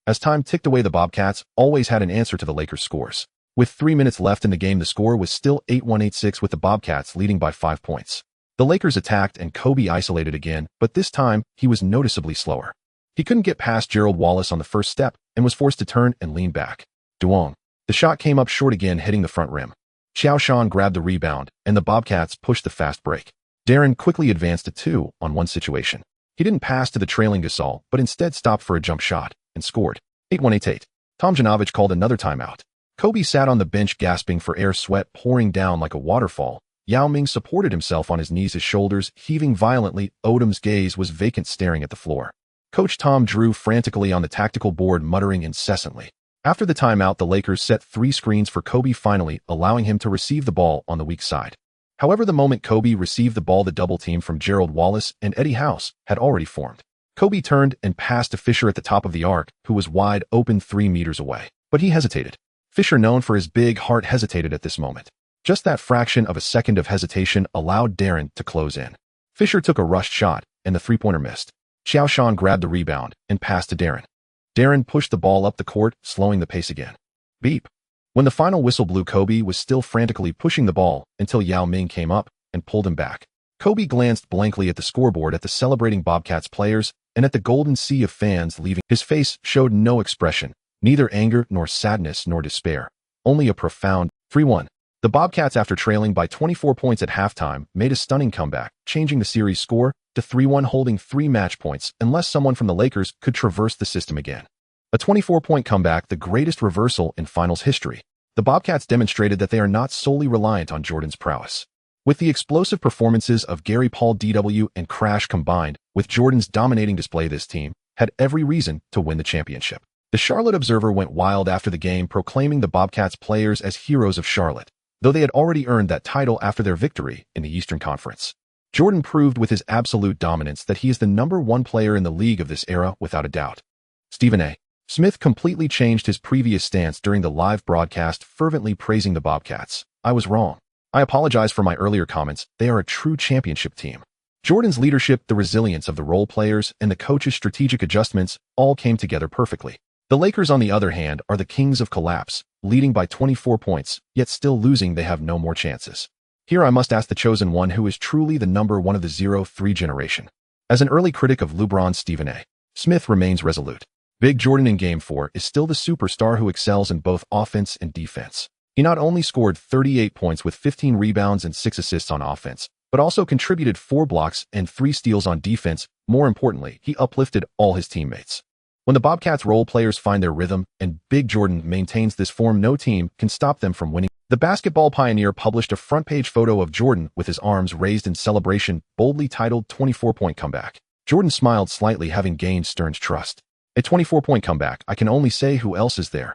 As time ticked away, the Bobcats always had an answer to the Lakers' scores. With 3 minutes left in the game, the score was still 8-1-8-6 with the Bobcats leading by 5 points. The Lakers attacked and Kobe isolated again, but this time, he was noticeably slower. He couldn't get past Gerald Wallace on the first step and was forced to turn and lean back. Duong. The shot came up short again, hitting the front rim. Qiao Shan grabbed the rebound, and the Bobcats pushed the fast break. Darren quickly advanced a 2-on-1 situation. He didn't pass to the trailing Gasol, but instead stopped for a jump shot and scored. 8-1-8-8. Tomjanovich called another timeout. Kobe sat on the bench gasping for air, sweat pouring down like a waterfall. Yao Ming supported himself on his knees, his shoulders heaving violently. Odom's gaze was vacant, staring at the floor. Coach Tom drew frantically on the tactical board, muttering incessantly. After the timeout, the Lakers set 3 screens for Kobe, finally allowing him to receive the ball on the weak side. However, the moment Kobe received the ball, the double team from Gerald Wallace and Eddie House had already formed. Kobe turned and passed to Fisher at the top of the arc, who was wide open 3 meters away. But he hesitated. Fisher, known for his big heart, hesitated at this moment. Just that fraction of a second of hesitation allowed Darren to close in. Fisher took a rushed shot, and the three-pointer missed. Qiao Shan grabbed the rebound and passed to Darren. Darren pushed the ball up the court, slowing the pace again. Beep. When the final whistle blew, Kobe was still frantically pushing the ball until Yao Ming came up and pulled him back. Kobe glanced blankly at the scoreboard, at the celebrating Bobcats players, and at the golden sea of fans leaving. His face showed no expression, neither anger nor sadness nor despair, only a profound 3-1. The Bobcats, after trailing by 24 points at halftime, made a stunning comeback, changing the series score to 3-1, holding 3 match points unless someone from the Lakers could traverse the system again. A 24-point comeback, the greatest reversal in finals history. The Bobcats demonstrated that they are not solely reliant on Jordan's prowess. With the explosive performances of Gary, Paul, DW, and Crash combined with Jordan's dominating display, this team had every reason to win the championship. The Charlotte Observer went wild after the game, proclaiming the Bobcats players as heroes of Charlotte, though they had already earned that title after their victory in the Eastern Conference. Jordan proved with his absolute dominance that he is the #1 player in the league of this era without a doubt. Stephen A. Smith completely changed his previous stance during the live broadcast, fervently praising the Bobcats. I was wrong. I apologize for my earlier comments. They are a true championship team. Jordan's leadership, the resilience of the role players, and the coach's strategic adjustments all came together perfectly. The Lakers, on the other hand, are the kings of collapse, leading by 24 points, yet still losing. They have no more chances. Here I must ask the chosen one, who is truly the #1 of the 0-3 generation. As an early critic of LeBron, Stephen A. Smith remains resolute. Big Jordan in Game 4 is still the superstar who excels in both offense and defense. He not only scored 38 points with 15 rebounds and 6 assists on offense, but also contributed 4 blocks and 3 steals on defense. More importantly, he uplifted all his teammates. When the Bobcats role players find their rhythm and Big Jordan maintains this form, no team can stop them from winning. The Basketball Pioneer published a front-page photo of Jordan with his arms raised in celebration, boldly titled 24-point comeback. Jordan smiled slightly, having gained Stern's trust. A 24-point comeback, I can only say, who else is there?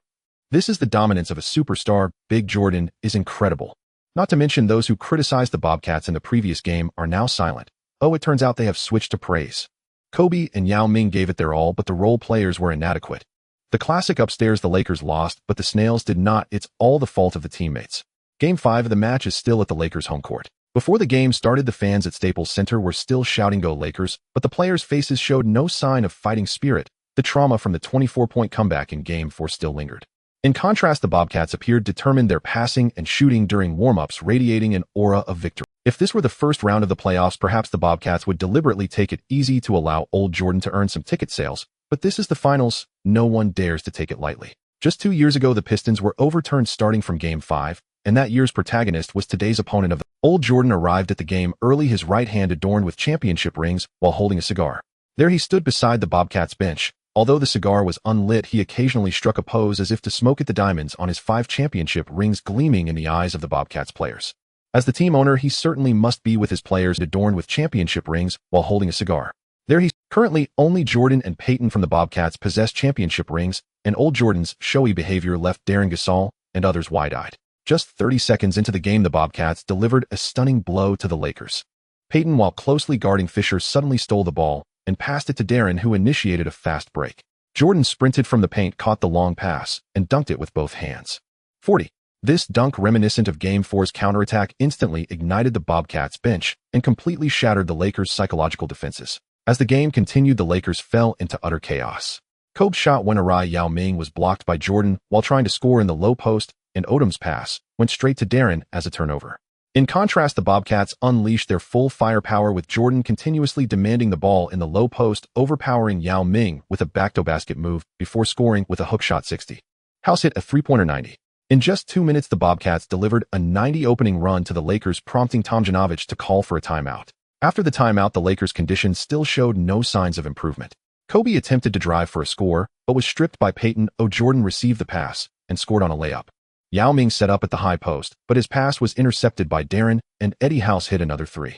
This is the dominance of a superstar. Big Jordan is incredible. Not to mention those who criticized the Bobcats in the previous game are now silent. Oh, it turns out they have switched to praise. Kobe and Yao Ming gave it their all, but the role players were inadequate. The classic upstairs, the Lakers lost, but the Snails did not. It's all the fault of the teammates. Game 5 of the match is still at the Lakers' home court. Before the game started, the fans at Staples Center were still shouting "Go Lakers," but the players' faces showed no sign of fighting spirit. The trauma from the 24-point comeback in Game 4 still lingered. In contrast, the Bobcats appeared determined, their passing and shooting during warm-ups radiating an aura of victory. If this were the first round of the playoffs, perhaps the Bobcats would deliberately take it easy to allow old Jordan to earn some ticket sales, but this is the finals. No one dares to take it lightly. Just 2 years ago, the Pistons were overturned starting from Game 5, and that year's protagonist was today's opponent of the old Jordan. Arrived at the game early, his right hand adorned with championship rings, while holding a cigar. There he stood beside the Bobcats bench. Although the cigar was unlit, he occasionally struck a pose as if to smoke at the diamonds on his 5 championship rings gleaming in the eyes of the Bobcats players. As the team owner, he certainly must be with his players adorned with championship rings while holding a cigar. There he currently only Jordan and Peyton from the Bobcats possess championship rings, and old Jordan's showy behavior left Darren Gasol and others wide-eyed. Just 30 seconds into the game, the Bobcats delivered a stunning blow to the Lakers. Peyton, while closely guarding Fisher, suddenly stole the ball and passed it to Darren, who initiated a fast break. Jordan sprinted from the paint, caught the long pass, and dunked it with both hands. 40. This dunk, reminiscent of Game 4's counterattack, instantly ignited the Bobcats' bench and completely shattered the Lakers' psychological defenses. As the game continued, the Lakers fell into utter chaos. Kobe's shot went awry. Yao Ming was blocked by Jordan while trying to score in the low post, and Odom's pass went straight to Darren as a turnover. In contrast, the Bobcats unleashed their full firepower, with Jordan continuously demanding the ball in the low post, overpowering Yao Ming with a back-to-basket move before scoring with a hook shot. 60. House hit a three-pointer. 90. In just 2 minutes, the Bobcats delivered a 90 opening run to the Lakers, prompting Tomjanovich to call for a timeout. After the timeout, the Lakers' conditions still showed no signs of improvement. Kobe attempted to drive for a score, but was stripped by Peyton. Jordan received the pass and scored on a layup. Yao Ming set up at the high post, but his pass was intercepted by Darren, and Eddie House hit another three.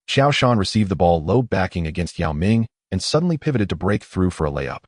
Qiao Shan received the ball low, backing against Yao Ming, and suddenly pivoted to break through for a layup.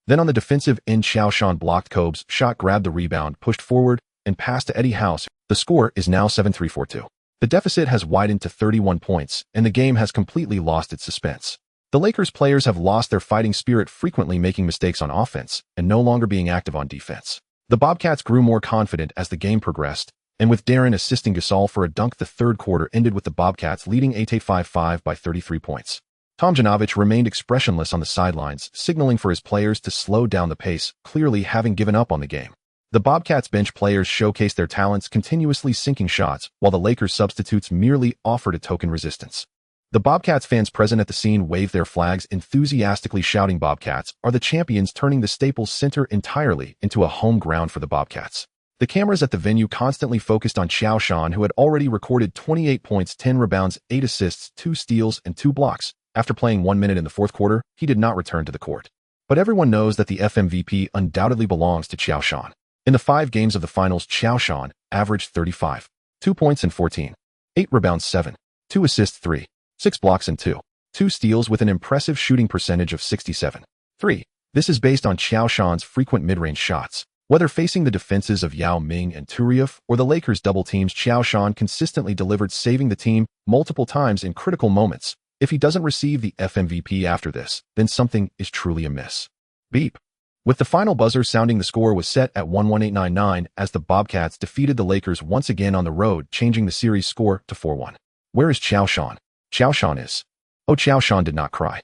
Then on the defensive end, Qiao Shan blocked Kobe's shot, grabbed the rebound, pushed forward, and passed to Eddie House. The score is now 7-3-4-2. The deficit has widened to 31 points, and the game has completely lost its suspense. The Lakers players have lost their fighting spirit, frequently making mistakes on offense and no longer being active on defense. The Bobcats grew more confident as the game progressed, and with Darren assisting Gasol for a dunk, the third quarter ended with the Bobcats leading 8-5 by 33 points. Tomjanovich remained expressionless on the sidelines, signaling for his players to slow down the pace, clearly having given up on the game. The Bobcats bench players showcased their talents, continuously sinking shots, while the Lakers substitutes merely offered a token resistance. The Bobcats fans present at the scene waved their flags, enthusiastically shouting, "Bobcats are the champions," turning the Staples Center entirely into a home ground for the Bobcats. The cameras at the venue constantly focused on Qiao Shan, who had already recorded 28 points, 10 rebounds, 8 assists, 2 steals, and 2 blocks. After playing 1 minute in the fourth quarter, he did not return to the court. But everyone knows that the FMVP undoubtedly belongs to Qiao Shan. In the 5 games of the finals, Qiao Shan averaged 35, 2 points and 14, 8 rebounds, 7, 2 assists, 3, 6 blocks and 2 steals, with an impressive shooting percentage of 67.3. This is based on Qiao Shan's frequent mid-range shots. Whether facing the defenses of Yao Ming and Turiev or the Lakers' double teams, Qiao Shan consistently delivered, saving the team multiple times in critical moments. If he doesn't receive the FMVP after this, then something is truly amiss. Beep. With the final buzzer sounding, the score was set at 1-1-8-9-9 as the Bobcats defeated the Lakers once again on the road, changing the series score to 4-1. Where is Qiao Shan? Qiao Shan is. Oh, Qiao Shan did not cry.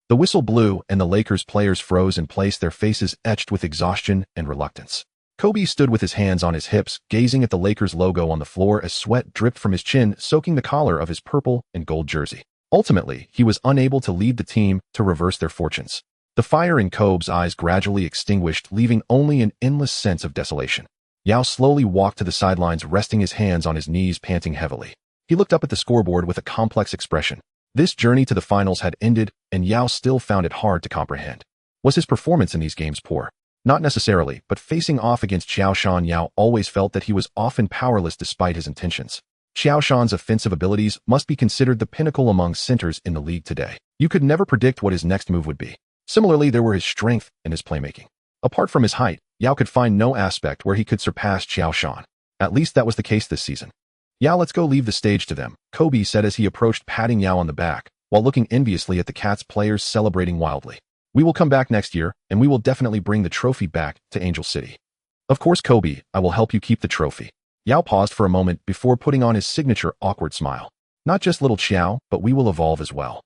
The whistle blew and the Lakers players froze in place, their faces etched with exhaustion and reluctance. Kobe stood with his hands on his hips, gazing at the Lakers logo on the floor as sweat dripped from his chin, soaking the collar of his purple and gold jersey. Ultimately, he was unable to lead the team to reverse their fortunes. The fire in Kobe's eyes gradually extinguished, leaving only an endless sense of desolation. Yao slowly walked to the sidelines, resting his hands on his knees, panting heavily. He looked up at the scoreboard with a complex expression. This journey to the finals had ended, and Yao still found it hard to comprehend. Was his performance in these games poor? Not necessarily, but facing off against Qiao Shan, Yao always felt that he was often powerless despite his intentions. Qiao Shan's offensive abilities must be considered the pinnacle among centers in the league today. You could never predict what his next move would be. Similarly, there were his strength and his playmaking. Apart from his height, Yao could find no aspect where he could surpass Qiao Shan. At least that was the case this season. "Yao, let's go leave the stage to them," Kobe said as he approached, patting Yao on the back, while looking enviously at the Cats players celebrating wildly. "We will come back next year, and we will definitely bring the trophy back to Angel City." "Of course, Kobe, I will help you keep the trophy." Yao paused for a moment before putting on his signature awkward smile. "Not just little Qiao, but we will evolve as well."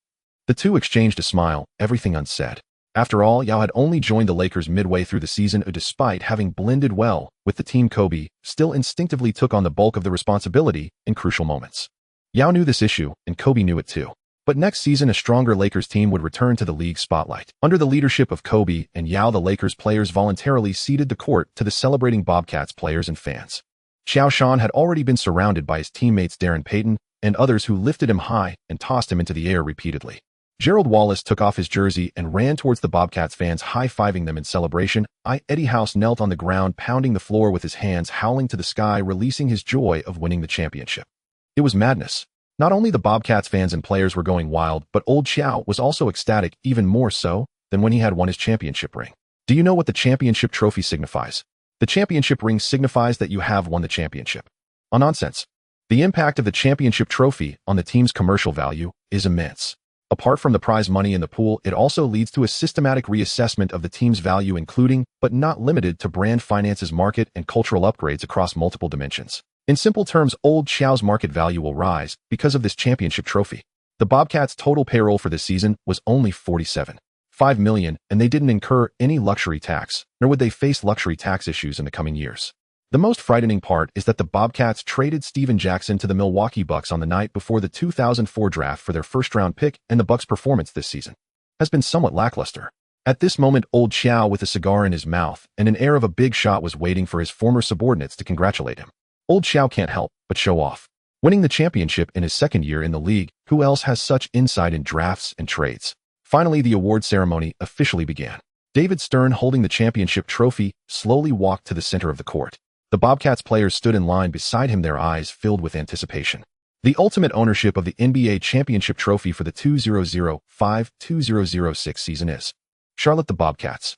The two exchanged a smile, everything unsaid. After all, Yao had only joined the Lakers midway through the season, despite having blended well with the team. Kobe still instinctively took on the bulk of the responsibility in crucial moments. Yao knew this issue, and Kobe knew it too. But next season, a stronger Lakers team would return to the league spotlight. Under the leadership of Kobe and Yao, the Lakers players voluntarily ceded the court to the celebrating Bobcats players and fans. Qiao Shan had already been surrounded by his teammates Darren Payton and others who lifted him high and tossed him into the air repeatedly. Gerald Wallace took off his jersey and ran towards the Bobcats fans, high-fiving them in celebration. Eddie House knelt on the ground, pounding the floor with his hands, howling to the sky, releasing his joy of winning the championship. It was madness. Not only the Bobcats fans and players were going wild, but old Qiao was also ecstatic, even more so than when he had won his championship ring. Do you know what the championship trophy signifies? The championship ring signifies that you have won the championship. Nonsense. The impact of the championship trophy on the team's commercial value is immense. Apart from the prize money in the pool, it also leads to a systematic reassessment of the team's value, including, but not limited to, brand finances, market, and cultural upgrades across multiple dimensions. In simple terms, Old Qiao's market value will rise because of this championship trophy. The Bobcats' total payroll for this season was only $47.5 million, and they didn't incur any luxury tax, nor would they face luxury tax issues in the coming years. The most frightening part is that the Bobcats traded Steven Jackson to the Milwaukee Bucks on the night before the 2004 draft for their first-round pick, and the Bucks' performance this season has been somewhat lackluster. At this moment, Old Qiao, with a cigar in his mouth and an air of a big shot, was waiting for his former subordinates to congratulate him. Old Qiao can't help but show off. Winning the championship in his second year in the league, who else has such insight in drafts and trades? Finally, the award ceremony officially began. David Stern, holding the championship trophy, slowly walked to the center of the court. The Bobcats players stood in line beside him, their eyes filled with anticipation. The ultimate ownership of the NBA championship trophy for the 2005-2006 season is Charlotte the Bobcats.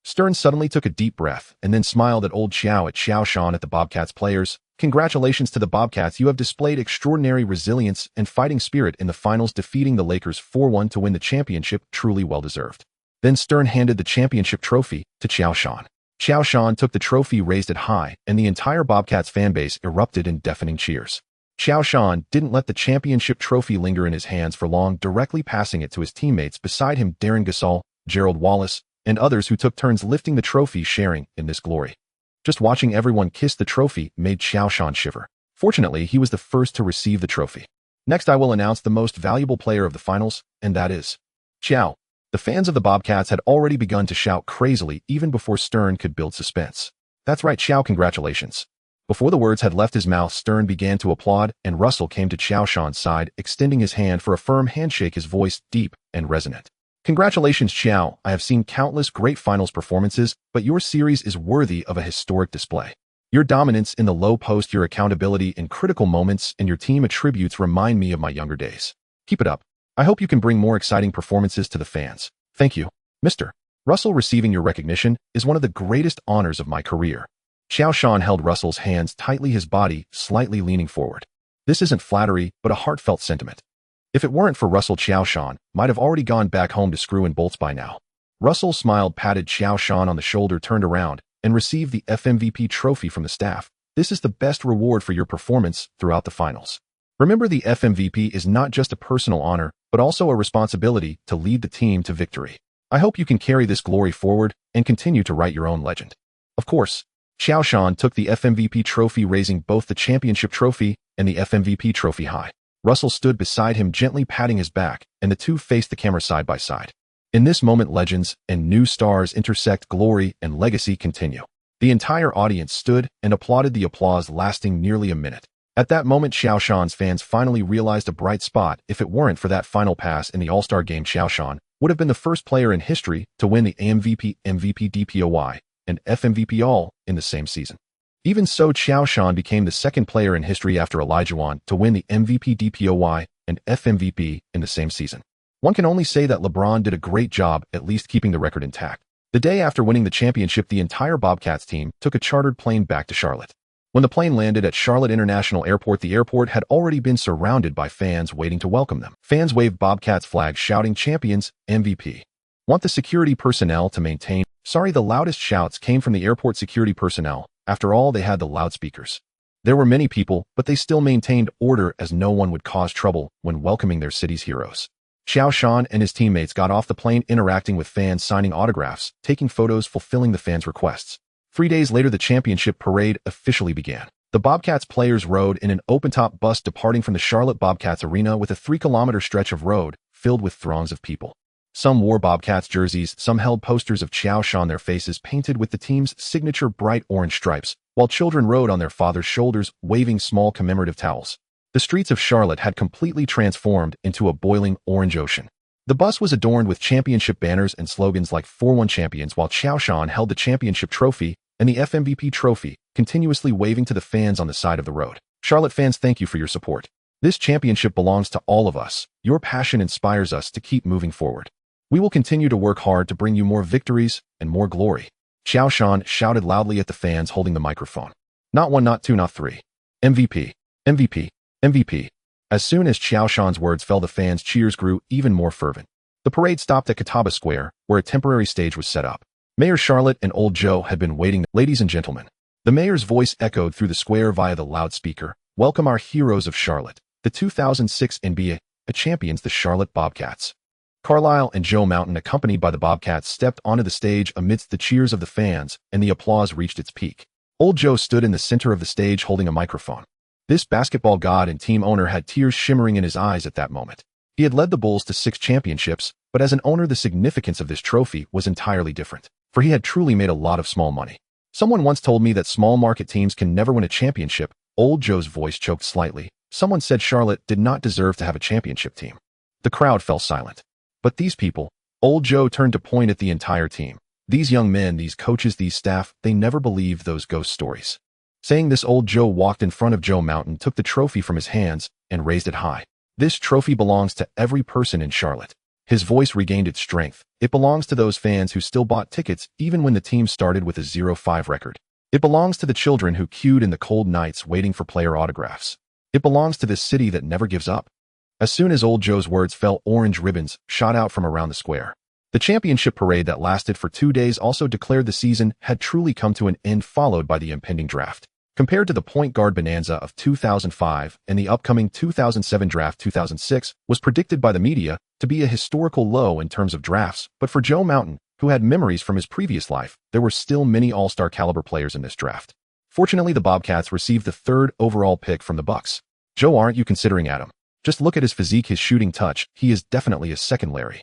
Stern suddenly took a deep breath and then smiled at Old Qiao, at Qiao Shan, at the Bobcats players. Congratulations to the Bobcats. You have displayed extraordinary resilience and fighting spirit in the finals, defeating the Lakers 4-1 to win the championship. Truly well-deserved. Then Stern handed the championship trophy to Qiao Shan. Qiao Shan took the trophy, raised it high, and the entire Bobcats fanbase erupted in deafening cheers. Qiao Shan didn't let the championship trophy linger in his hands for long, directly passing it to his teammates beside him, Darren Gasol, Gerald Wallace, and others who took turns lifting the trophy, sharing in this glory. Just watching everyone kiss the trophy made Qiao Shan shiver. Fortunately, he was the first to receive the trophy. Next, I will announce the most valuable player of the finals, and that is Qiao. The fans of the Bobcats had already begun to shout crazily even before Stern could build suspense. That's right, Qiao, congratulations. Before the words had left his mouth, Stern began to applaud, and Russell came to Qiao Shan's side, extending his hand for a firm handshake, his voice deep and resonant. Congratulations, Qiao. I have seen countless great finals performances, but your series is worthy of a historic display. Your dominance in the low post, your accountability in critical moments, and your team attributes remind me of my younger days. Keep it up. I hope you can bring more exciting performances to the fans. Thank you, Mr. Russell. Receiving your recognition is one of the greatest honors of my career. Qiao Shan held Russell's hands tightly, his body slightly leaning forward. This isn't flattery, but a heartfelt sentiment. If it weren't for Russell, Qiao Shan might have already gone back home to screw in bolts by now. Russell smiled, patted Qiao Shan on the shoulder, turned around, and received the FMVP trophy from the staff. This is the best reward for your performance throughout the finals. Remember, the FMVP is not just a personal honor, but also a responsibility to lead the team to victory. I hope you can carry this glory forward and continue to write your own legend. Of course, Qiao Shan took the FMVP trophy, raising both the championship trophy and the FMVP trophy high. Russell stood beside him, gently patting his back, and the two faced the camera side by side. In this moment, legends and new stars intersect, glory and legacy continue. The entire audience stood and applauded, the applause lasting nearly a minute. At that moment, Qiao Shan's fans finally realized a bright spot. If it weren't for that final pass in the All-Star game, Qiao Shan would have been the first player in history to win the MVP, MVP, DPOY, and FMVP all in the same season. Even so, Qiao Shan became the second player in history after Olajuwon to win the MVP, DPOY, and FMVP in the same season. One can only say that LeBron did a great job at least keeping the record intact. The day after winning the championship, the entire Bobcats team took a chartered plane back to Charlotte. When the plane landed at Charlotte International Airport, the airport had already been surrounded by fans waiting to welcome them. Fans waved Bobcats flags, shouting "Champions, MVP." Want the security personnel to maintain? Sorry, the loudest shouts came from the airport security personnel. After all, they had the loudspeakers. There were many people, but they still maintained order as no one would cause trouble when welcoming their city's heroes. Qiao Shan and his teammates got off the plane, interacting with fans, signing autographs, taking photos, fulfilling the fans' requests. 3 days later, the championship parade officially began. The Bobcats players rode in an open-top bus departing from the Charlotte Bobcats Arena with a 3-kilometer stretch of road filled with throngs of people. Some wore Bobcats jerseys, some held posters of Qiao Shan, their faces painted with the team's signature bright orange stripes, while children rode on their fathers' shoulders, waving small commemorative towels. The streets of Charlotte had completely transformed into a boiling orange ocean. The bus was adorned with championship banners and slogans like "4-1 Champions," while Qiao Shan held the championship trophy and the FMVP trophy, continuously waving to the fans on the side of the road. Charlotte fans, thank you for your support. This championship belongs to all of us. Your passion inspires us to keep moving forward. We will continue to work hard to bring you more victories and more glory. Qiao Shan shouted loudly at the fans holding the microphone. Not one, not two, not three. MVP, MVP, MVP. As soon as Qiao Shan's words fell, the fans' cheers grew even more fervent. The parade stopped at Catawba Square, where a temporary stage was set up. Mayor Charlotte and Old Joe had been waiting. Ladies and gentlemen, the mayor's voice echoed through the square via the loudspeaker. Welcome our heroes of Charlotte, the 2006 NBA champions, the Charlotte Bobcats. Carlisle and Joe Mountain, accompanied by the Bobcats, stepped onto the stage amidst the cheers of the fans, and the applause reached its peak. Old Joe stood in the center of the stage holding a microphone. This basketball god and team owner had tears shimmering in his eyes at that moment. He had led the Bulls to 6 championships, but as an owner, the significance of this trophy was entirely different, for he had truly made a lot of small money. Someone once told me that small market teams can never win a championship. Old Joe's voice choked slightly. Someone said Charlotte did not deserve to have a championship team. The crowd fell silent. But these people, Old Joe turned to point at the entire team. These young men, these coaches, these staff, they never believed those ghost stories. Saying this, Old Joe walked in front of Joe Mountain, took the trophy from his hands, and raised it high. This trophy belongs to every person in Charlotte. His voice regained its strength. It belongs to those fans who still bought tickets even when the team started with a 0-5 record. It belongs to the children who queued in the cold nights waiting for player autographs. It belongs to this city that never gives up. As soon as Old Joe's words fell, orange ribbons shot out from around the square. The championship parade that lasted for 2 days also declared the season had truly come to an end, followed by the impending draft. Compared to the point guard bonanza of 2005 and the upcoming 2007 draft, 2006 was predicted by the media to be a historical low in terms of drafts, but for Joe Mountain, who had memories from his previous life, there were still many all-star caliber players in this draft. Fortunately, the Bobcats received the 3rd overall pick from the Bucks. Joe, aren't you considering Adam? Just look at his physique, his shooting touch. He is definitely a second Larry.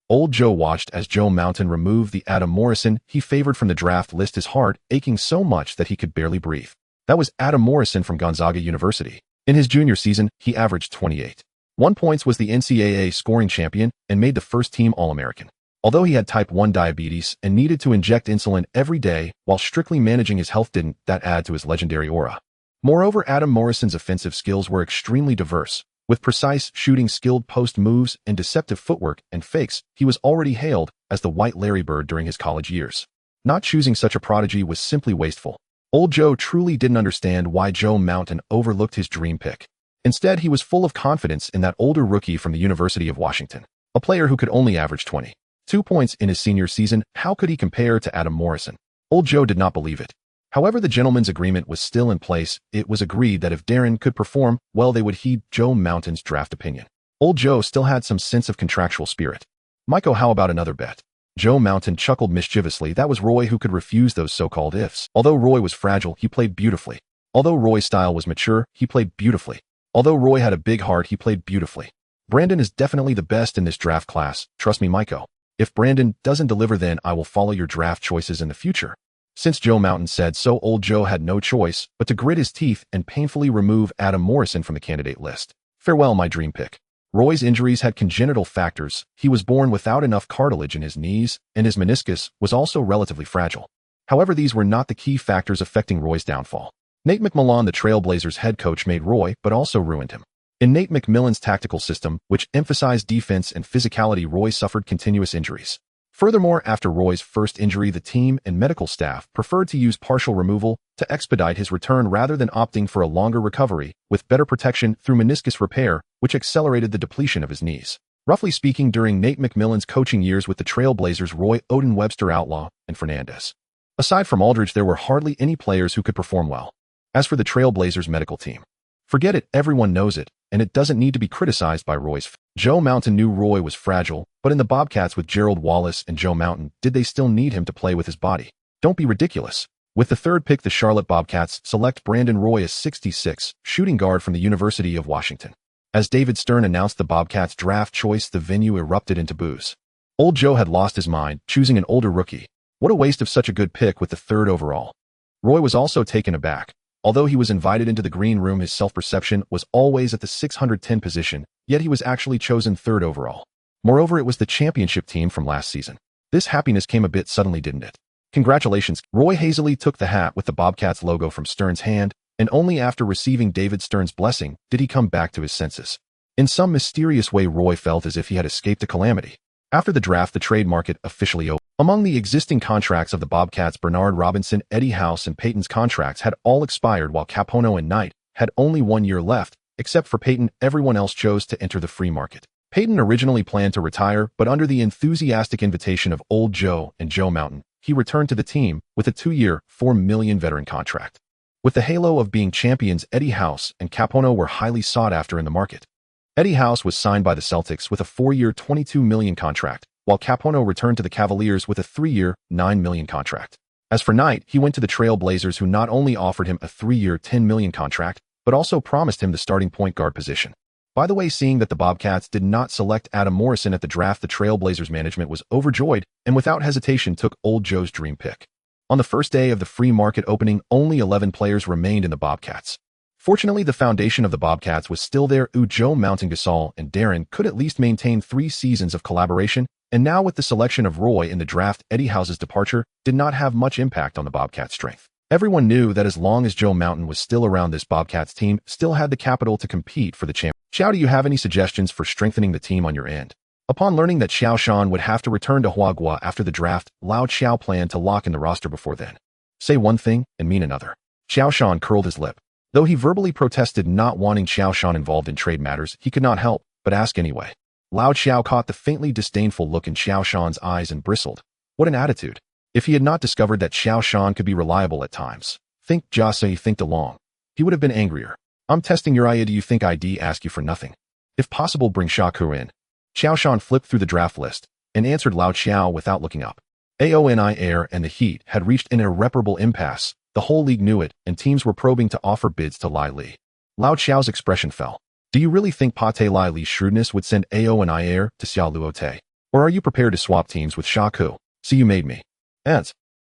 Old Joe watched as Joe Mountain removed the Adam Morrison he favored from the draft list, his heart aching so much that he could barely breathe. That was Adam Morrison from Gonzaga University. In his junior season, he averaged 28.1 points, was the NCAA scoring champion, and made the first-team All-American. Although he had type 1 diabetes and needed to inject insulin every day while strictly managing his health, didn't that add to his legendary aura. Moreover, Adam Morrison's offensive skills were extremely diverse. With precise shooting, skilled post moves, and deceptive footwork and fakes, he was already hailed as the White Larry Bird during his college years. Not choosing such a prodigy was simply wasteful. Old Joe truly didn't understand why Joe Mountain overlooked his dream pick. Instead, he was full of confidence in that older rookie from the University of Washington, a player who could only average 22 points in his senior season. How could he compare to Adam Morrison? Old Joe did not believe it. However, the gentleman's agreement was still in place. It was agreed that if Darren could perform well, they would heed Joe Mountain's draft opinion. Old Joe still had some sense of contractual spirit. Michael, how about another bet? Joe Mountain chuckled mischievously. That was Roy, who could refuse those so-called ifs. Although Roy was fragile, he played beautifully. Although Roy's style was mature, he played beautifully. Although Roy had a big heart, he played beautifully. Brandon is definitely the best in this draft class. Trust me, Michael. If Brandon doesn't deliver, then I will follow your draft choices in the future. Since Joe Mountain said so, Old Joe had no choice but to grit his teeth and painfully remove Adam Morrison from the candidate list. Farewell, my dream pick. Roy's injuries had congenital factors. He was born without enough cartilage in his knees, and his meniscus was also relatively fragile. However, these were not the key factors affecting Roy's downfall. Nate McMillan, the Trailblazers head coach, made Roy, but also ruined him. In Nate McMillan's tactical system, which emphasized defense and physicality, Roy suffered continuous injuries. Furthermore, after Roy's first injury, the team and medical staff preferred to use partial removal to expedite his return rather than opting for a longer recovery with better protection through meniscus repair, which accelerated the depletion of his knees. Roughly speaking, during Nate McMillan's coaching years with the Trailblazers, Roy, Odin, Webster, Outlaw, and Fernandez. Aside from Aldridge, there were hardly any players who could perform well. As for the Trailblazers medical team, forget it, everyone knows it, and it doesn't need to be criticized by Roy's. Joe Mountain knew Roy was fragile, but in the Bobcats with Gerald Wallace and Joe Mountain, did they still need him to play with his body? Don't be ridiculous. With the 3rd pick, the Charlotte Bobcats select Brandon Roy, a 6'6" shooting guard from the University of Washington. As David Stern announced the Bobcats' draft choice, the venue erupted into boos. Old Joe had lost his mind, choosing an older rookie. What a waste of such a good pick with the 3rd overall. Roy was also taken aback. Although he was invited into the green room, his self-perception was always at the 610 position, yet he was actually chosen 3rd overall. Moreover, it was the championship team from last season. This happiness came a bit suddenly, didn't it? Congratulations. Roy hazily took the hat with the Bobcats logo from Stern's hand, and only after receiving David Stern's blessing did he come back to his senses. In some mysterious way, Roy felt as if he had escaped a calamity. After the draft, the trade market officially opened. Among the existing contracts of the Bobcats, Bernard Robinson, Eddie House, and Peyton's contracts had all expired, while Capono and Knight had only 1 year left, Except for Peyton, everyone else chose to enter the free market. Peyton originally planned to retire, but under the enthusiastic invitation of Old Joe and Joe Mountain, he returned to the team with a 2-year, $4 million veteran contract. With the halo of being champions, Eddie House and Capono were highly sought after in the market. Eddie House was signed by the Celtics with a 4-year, $22 million contract, while Capono returned to the Cavaliers with a 3-year, $9 million contract. As for Knight, he went to the Trail Blazers, who not only offered him a 3-year, $10 million contract, but also promised him the starting point guard position. By the way, seeing that the Bobcats did not select Adam Morrison at the draft, the Trail Blazers management was overjoyed and without hesitation took Old Joe's dream pick. On the first day of the free market opening, only 11 players remained in the Bobcats. Fortunately, the foundation of the Bobcats was still there. Joe Mountain, Gasol, and Darren could at least maintain 3 seasons of collaboration, and now with the selection of Roy in the draft, Eddie House's departure did not have much impact on the Bobcats' strength. Everyone knew that as long as Joe Mountain was still around, this Bobcats team still had the capital to compete for the championship. Qiao, do you have any suggestions for strengthening the team on your end? Upon learning that Qiao Shan would have to return to Huagua after the draft, Lao Qiao planned to lock in the roster before then. Say one thing and mean another. Qiao Shan curled his lip. Though he verbally protested not wanting Qiao Shan involved in trade matters, he could not help but ask anyway. Lao Qiao caught the faintly disdainful look in Qiao Shan's eyes and bristled. What an attitude! If he had not discovered that Qiao Shan could be reliable at times. Think Jase, think DeLong. He would have been angrier. I'm testing your idea. Do you think I'd ask you for nothing? If possible, bring Shaku in. Qiao Shan flipped through the draft list and answered Lao Qiao without looking up. Aoni Air and the Heat had reached an irreparable impasse. The whole league knew it, and teams were probing to offer bids to Lai Li. Lao Qiao's expression fell. Do you really think Pate Lai Li's shrewdness would send Aoni Air to Xiao Luote? Or are you prepared to swap teams with Shaku? See, you made me. And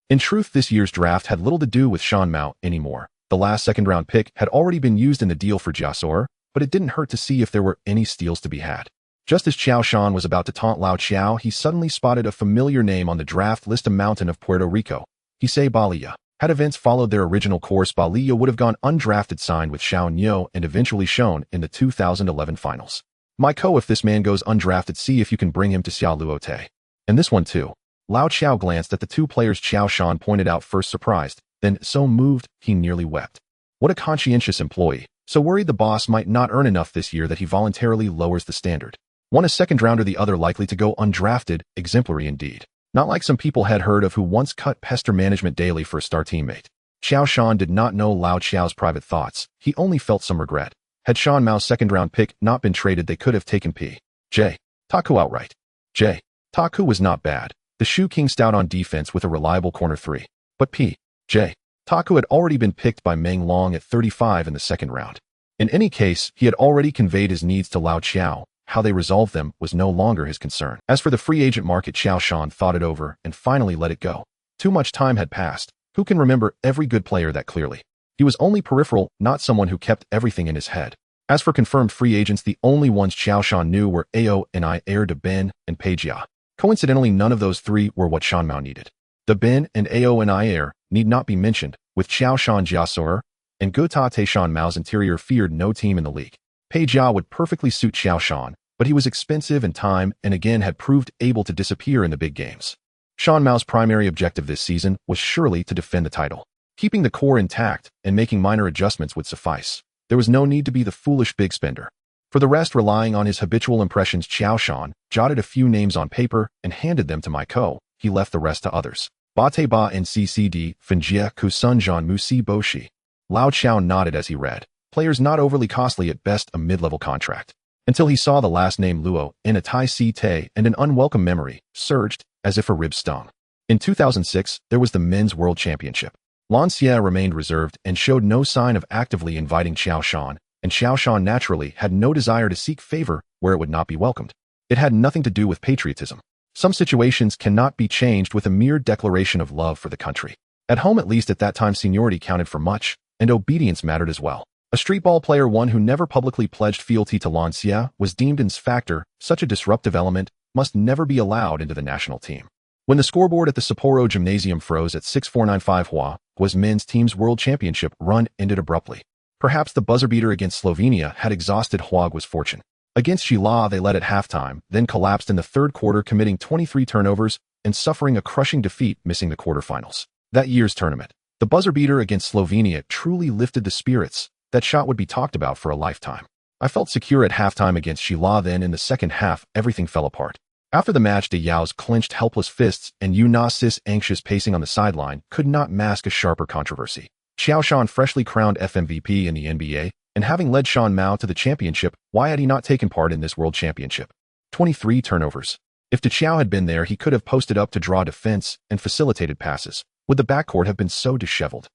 in truth, this year's draft had little to do with Shan Mao anymore. The last second-round pick had already been used in the deal for Jasor, but it didn't hurt to see if there were any steals to be had. Just as Qiao Shan was about to taunt Lao Qiao, he suddenly spotted a familiar name on the draft list: a mountain of Puerto Rico. Jose Balilla. Had events followed their original course, Balilla would have gone undrafted, signed with Xiaonyo, and eventually shown in the 2011 finals. Maiko, if this man goes undrafted, see if you can bring him to Xiao Luote. And this one too. Lao Qiao glanced at the 2 players Qiao Shan pointed out, first surprised, then so moved he nearly wept. What a conscientious employee, so worried the boss might not earn enough this year that he voluntarily lowers the standard. One a second-rounder, the other likely to go undrafted, exemplary indeed. Not like some people had heard of who once cut pester management daily for a star teammate. Qiao Shan did not know Lao Qiao's private thoughts. He only felt some regret. Had Shan Mao's second-round pick not been traded, they could have taken P.J. Taku outright. J. Taku was not bad. The Shu King stout on defense with a reliable corner 3. But P.J. Taku had already been picked by Meng Long at 35 in the second round. In any case, he had already conveyed his needs to Lao Qiao. How they resolved them was no longer his concern. As for the free agent market, Qiao Shan thought it over and finally let it go. Too much time had passed. Who can remember every good player that clearly? He was only peripheral, not someone who kept everything in his head. As for confirmed free agents, the only ones Qiao Shan knew were Aoni Air, De Ben, and Peijia. Coincidentally, none of those 3 were what Shan Mao needed. De Ben and Aoni Air need not be mentioned. With Qiao Shan, Jasor, and Gutate, Shan Mao's interior feared no team in the league. Peijia would perfectly suit Qiao Shan, but he was expensive in time and again had proved able to disappear in the big games. Shan Mao's primary objective this season was surely to defend the title. Keeping the core intact and making minor adjustments would suffice. There was no need to be the foolish big spender. For the rest, relying on his habitual impressions, Qiao Shan jotted a few names on paper and handed them to Maiko. He left the rest to others. Bate Ba NCCD, Finjia Kusunjan Musi Boshi. Lao Qiao nodded as he read. Players not overly costly, at best a mid-level contract. Until he saw the last name Luo in a Tai Si Te, and an unwelcome memory surged as if a rib stung. In 2006, there was the Men's World Championship. Lancia remained reserved and showed no sign of actively inviting Qiao Shan, and Qiao Shan naturally had no desire to seek favor where it would not be welcomed. It had nothing to do with patriotism. Some situations cannot be changed with a mere declaration of love for the country. At home, at least at that time, seniority counted for much, and obedience mattered as well. A streetball player, one who never publicly pledged fealty to Lancia, was deemed ins factor. Such a disruptive element must never be allowed into the national team. When the scoreboard at the Sapporo Gymnasium froze at 6-4-9-5, Hua's men's team's world championship run ended abruptly. Perhaps the buzzer beater against Slovenia had exhausted Hua's fortune. Against Chile, they led at halftime, then collapsed in the third quarter, committing 23 turnovers and suffering a crushing defeat, missing the quarterfinals. That year's tournament, the buzzer beater against Slovenia truly lifted the spirits. That shot would be talked about for a lifetime. I felt secure at halftime against Shila. Then in the second half, everything fell apart. After the match, De Yao's clenched helpless fists and Yu Na's anxious pacing on the sideline could not mask a sharper controversy. Qiao Shan, freshly crowned FMVP in the NBA, and having led Shan Mao to the championship, why had he not taken part in this world championship? 23 turnovers. If De Qiao had been there, he could have posted up to draw defense and facilitated passes. Would the backcourt have been so disheveled?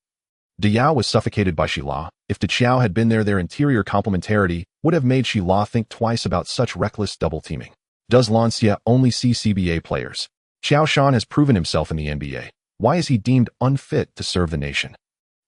De Yao was suffocated by Shila. If De Qiao had been there, their interior complementarity would have made Shila think twice about such reckless double-teaming. Does Lancia only see CBA players? Qiao Shan has proven himself in the NBA. Why is he deemed unfit to serve the nation?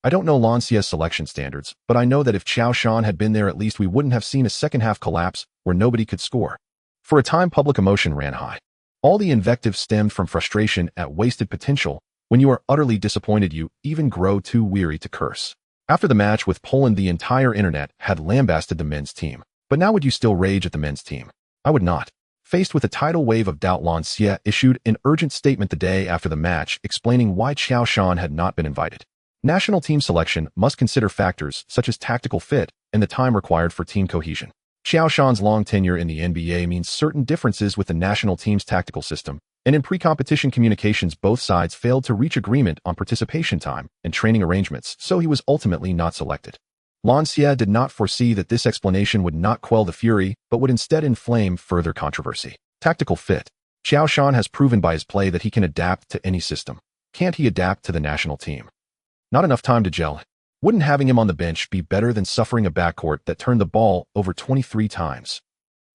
I don't know Lancia's selection standards, but I know that if Qiao Shan had been there, at least we wouldn't have seen a second-half collapse where nobody could score. For a time, public emotion ran high. All the invective stemmed from frustration at wasted potential. When you are utterly disappointed, you even grow too weary to curse. After the match with Poland, the entire internet had lambasted the men's team. But now would you still rage at the men's team? I would not. Faced with a tidal wave of doubt, Lancia issued an urgent statement the day after the match explaining why Qiao Shan had not been invited. National team selection must consider factors such as tactical fit and the time required for team cohesion. Qiao Shan's long tenure in the NBA means certain differences with the national team's tactical system, and in pre-competition communications both sides failed to reach agreement on participation time and training arrangements, so he was ultimately not selected. Lancia did not foresee that this explanation would not quell the fury, but would instead inflame further controversy. Tactical fit. Qiao Shan has proven by his play that he can adapt to any system. Can't he adapt to the national team? Not enough time to gel. Wouldn't having him on the bench be better than suffering a backcourt that turned the ball over 23 times?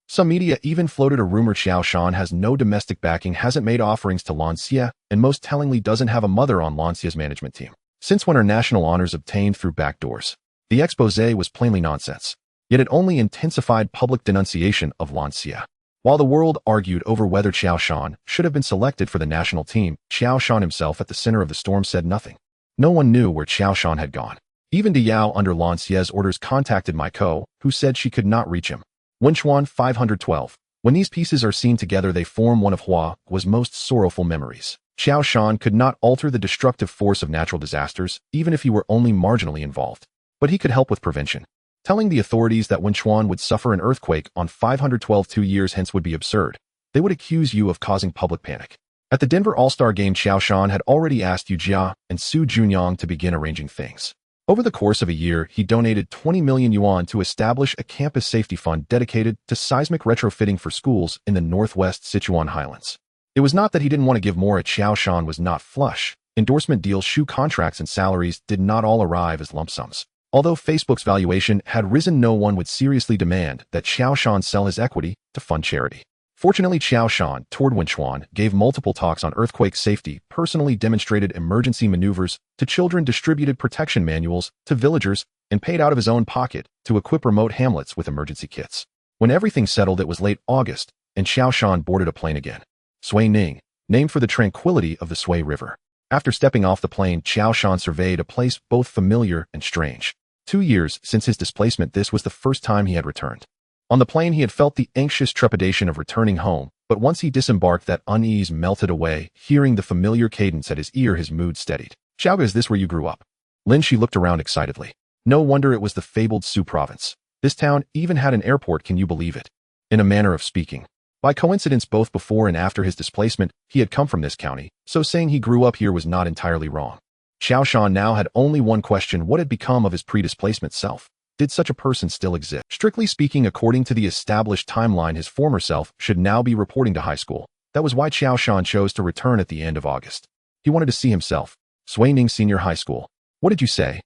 Some media even floated a rumor Qiao Shan has no domestic backing, hasn't made offerings to Lancia, and most tellingly doesn't have a mother on Lancia's management team. Since when are national honors obtained through backdoors? The exposé was plainly nonsense. Yet it only intensified public denunciation of Lancia. While the world argued over whether Qiao Shan should have been selected for the national team, Qiao Shan himself, at the center of the storm, said nothing. No one knew where Qiao Shan had gone. Even De Yao, under Lancia's orders, contacted Maiko, who said she could not reach him. Wenchuan 512. When these pieces are seen together, they form one of Hua's most sorrowful memories. Qiao Shan could not alter the destructive force of natural disasters, even if he were only marginally involved. But he could help with prevention. Telling the authorities that Wenchuan would suffer an earthquake on 512 2 years hence would be absurd. They would accuse you of causing public panic. At the Denver All-Star Game, Qiao Shan had already asked Yu Jia and Su Junyang to begin arranging things. Over the course of a year, he donated 20 million yuan to establish a campus safety fund dedicated to seismic retrofitting for schools in the northwest Sichuan highlands. It was not that he didn't want to give more. Qiao Shan was not flush. Endorsement deals, shoe contracts, and salaries did not all arrive as lump sums. Although Facebook's valuation had risen, no one would seriously demand that Qiao Shan sell his equity to fund charity. Fortunately, Qiao Shan toured Wenchuan, gave multiple talks on earthquake safety, personally demonstrated emergency maneuvers to children, distributed protection manuals to villagers, and paid out of his own pocket to equip remote hamlets with emergency kits. When everything settled, it was late August, and Qiao Shan boarded a plane again. Sui Ning, named for the tranquility of the Sui River. After stepping off the plane, Qiao Shan surveyed a place both familiar and strange. 2 years since his displacement, this was the first time he had returned. On the plane, he had felt the anxious trepidation of returning home, but once he disembarked, that unease melted away. Hearing the familiar cadence at his ear, his mood steadied. Qiao, is this where you grew up? Lin Shi looked around excitedly. No wonder it was the fabled Su province. This town even had an airport, can you believe it? In a manner of speaking. By coincidence, both before and after his displacement, he had come from this county, so saying he grew up here was not entirely wrong. Qiao Shan now had only one question: what had become of his pre-displacement self? Did such a person still exist? Strictly speaking, according to the established timeline, his former self should now be reporting to high school. That was why Qiao Shan chose to return at the end of August. He wanted to see himself. Suining Senior High School. What did you say?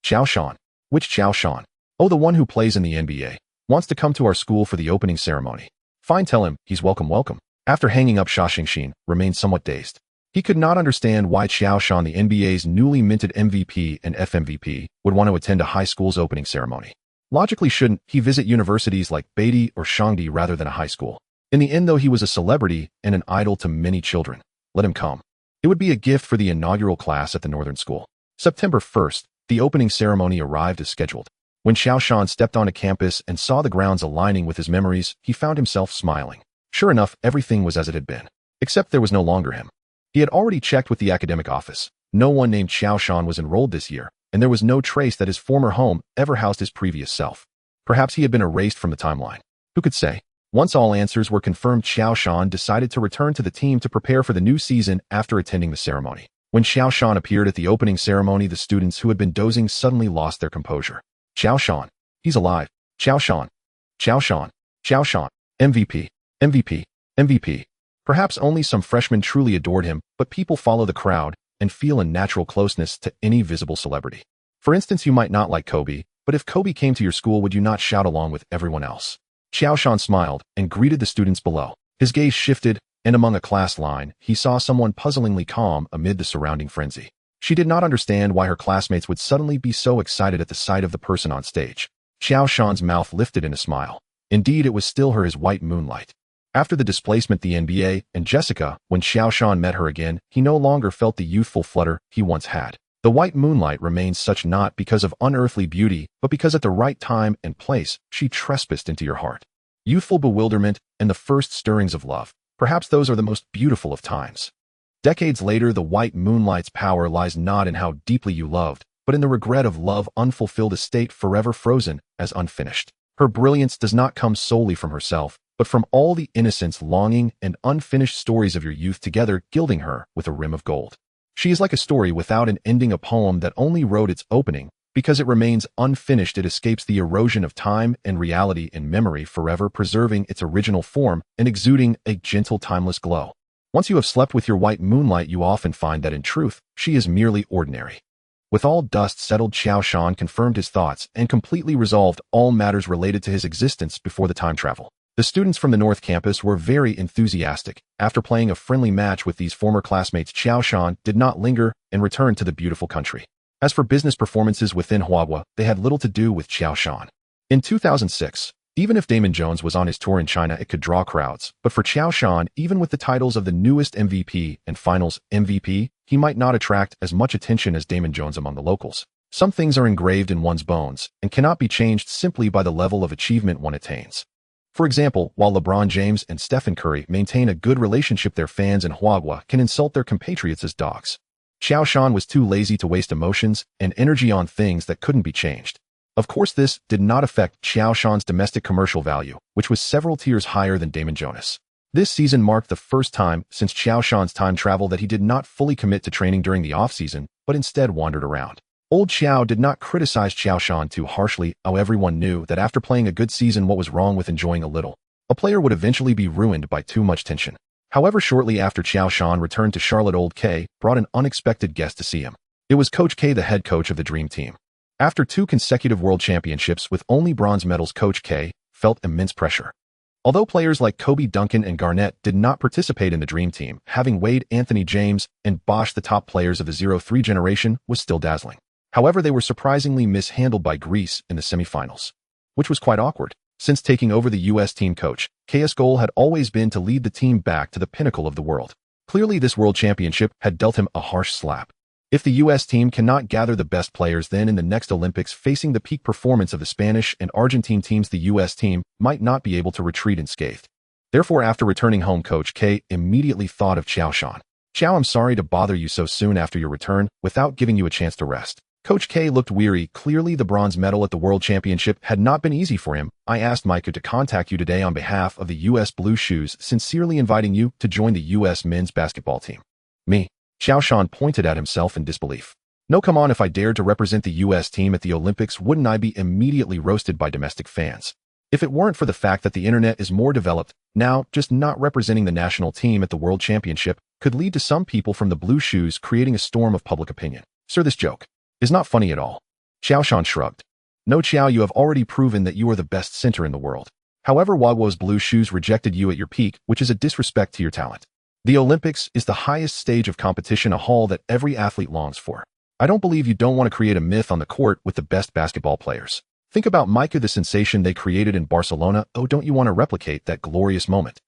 Qiao Shan. Which Qiao Shan? Oh, the one who plays in the NBA. Wants to come to our school for the opening ceremony. Fine, tell him he's welcome. After hanging up, Sha Xingxin remained somewhat dazed. He could not understand why Qiao Shan, the NBA's newly minted MVP and FMVP, would want to attend a high school's opening ceremony. Logically, shouldn't he visit universities like Beatty or Shangdi rather than a high school? In the end, though, he was a celebrity and an idol to many children. Let him come. It would be a gift for the inaugural class at the Northern School. September 1st, the opening ceremony arrived as scheduled. When Qiao Shan stepped onto campus and saw the grounds aligning with his memories, he found himself smiling. Sure enough, everything was as it had been. Except there was no longer him. He had already checked with the academic office. No one named Qiao Shan was enrolled this year, and there was no trace that his former home ever housed his previous self. Perhaps he had been erased from the timeline. Who could say? Once all answers were confirmed, Qiao Shan decided to return to the team to prepare for the new season after attending the ceremony. When Qiao Shan appeared at the opening ceremony, the students who had been dozing suddenly lost their composure. Qiao Shan. He's alive. Qiao Shan. Qiao Shan. Qiao Shan. MVP. MVP. MVP. Perhaps only some freshmen truly adored him, but people follow the crowd and feel a natural closeness to any visible celebrity. For instance, you might not like Kobe, but if Kobe came to your school, would you not shout along with everyone else? Qiao Shan smiled and greeted the students below. His gaze shifted, and among a class line, he saw someone puzzlingly calm amid the surrounding frenzy. She did not understand why her classmates would suddenly be so excited at the sight of the person on stage. Qiao Shan's mouth lifted in a smile. Indeed, it was still her, his white moonlight. After the displacement, the NBA, and Jessica, when Qiao Shan met her again, he no longer felt the youthful flutter he once had. The white moonlight remains such not because of unearthly beauty, but because at the right time and place, she trespassed into your heart. Youthful bewilderment and the first stirrings of love. Perhaps those are the most beautiful of times. Decades later, the white moonlight's power lies not in how deeply you loved, but in the regret of love unfulfilled, a state forever frozen as unfinished. Her brilliance does not come solely from herself, but from all the innocence, longing, and unfinished stories of your youth together, gilding her with a rim of gold. She is like a story without an ending, a poem that only wrote its opening. Because it remains unfinished, it escapes the erosion of time and reality in memory, forever preserving its original form and exuding a gentle, timeless glow. Once you have slept with your white moonlight, you often find that in truth, she is merely ordinary. With all dust settled, Qiao Shan confirmed his thoughts and completely resolved all matters related to his existence before the time travel. The students from the North Campus were very enthusiastic. After playing a friendly match with these former classmates, Qiao Shan did not linger and returned to the beautiful country. As for business performances within Huahua, they had little to do with Qiao Shan. In 2006, even if Damon Jones was on his tour in China, it could draw crowds. But for Qiao Shan, even with the titles of the newest MVP and Finals MVP, he might not attract as much attention as Damon Jones among the locals. Some things are engraved in one's bones and cannot be changed simply by the level of achievement one attains. For example, while LeBron James and Stephen Curry maintain a good relationship, their fans in Huahua can insult their compatriots as dogs. Qiao Shan was too lazy to waste emotions and energy on things that couldn't be changed. Of course, this did not affect Qiao Shan's domestic commercial value, which was several tiers higher than Damon Jonas. This season marked the first time since Qiao Shan's time travel that he did not fully commit to training during the off-season, but instead wandered around. Old Qiao did not criticize Qiao Shan too harshly, how everyone knew that after playing a good season, what was wrong with enjoying a little? A player would eventually be ruined by too much tension. However, shortly after Qiao Shan returned to Charlotte, Old K brought an unexpected guest to see him. It was Coach K, the head coach of the Dream Team. After 2 consecutive world championships with only bronze medals, Coach K felt immense pressure. Although players like Kobe, Duncan, and Garnett did not participate in the Dream Team, having Wade, Anthony James, and Bosh, the top players of the 0-3 generation, was still dazzling. However, they were surprisingly mishandled by Greece in the semifinals, which was quite awkward. Since taking over the U.S. team coach, K's goal had always been to lead the team back to the pinnacle of the world. Clearly, this world championship had dealt him a harsh slap. If the U.S. team cannot gather the best players, then in the next Olympics, facing the peak performance of the Spanish and Argentine teams, the U.S. team might not be able to retreat unscathed. Therefore, after returning home, Coach K immediately thought of Qiao Shan. "Qiao, I'm sorry to bother you so soon after your return without giving you a chance to rest." Coach K looked weary. Clearly, the bronze medal at the World Championship had not been easy for him. "I asked Micah to contact you today on behalf of the U.S. Blue Shoes, sincerely inviting you to join the U.S. men's basketball team." "Me?" Qiao Shan pointed at himself in disbelief. "No, come on, if I dared to represent the U.S. team at the Olympics, wouldn't I be immediately roasted by domestic fans? If it weren't for the fact that the internet is more developed, now just not representing the national team at the World Championship could lead to some people from the Blue Shoes creating a storm of public opinion. Sir, this joke is not funny at all." Qiao Shan shrugged. "No, Qiao, you have already proven that you are the best center in the world. However, Huahua's Blue Shoes rejected you at your peak, which is a disrespect to your talent. The Olympics is the highest stage of competition, a hall that every athlete longs for. I don't believe you don't want to create a myth on the court with the best basketball players. Think about Micah, the sensation they created in Barcelona. Oh, don't you want to replicate that glorious moment?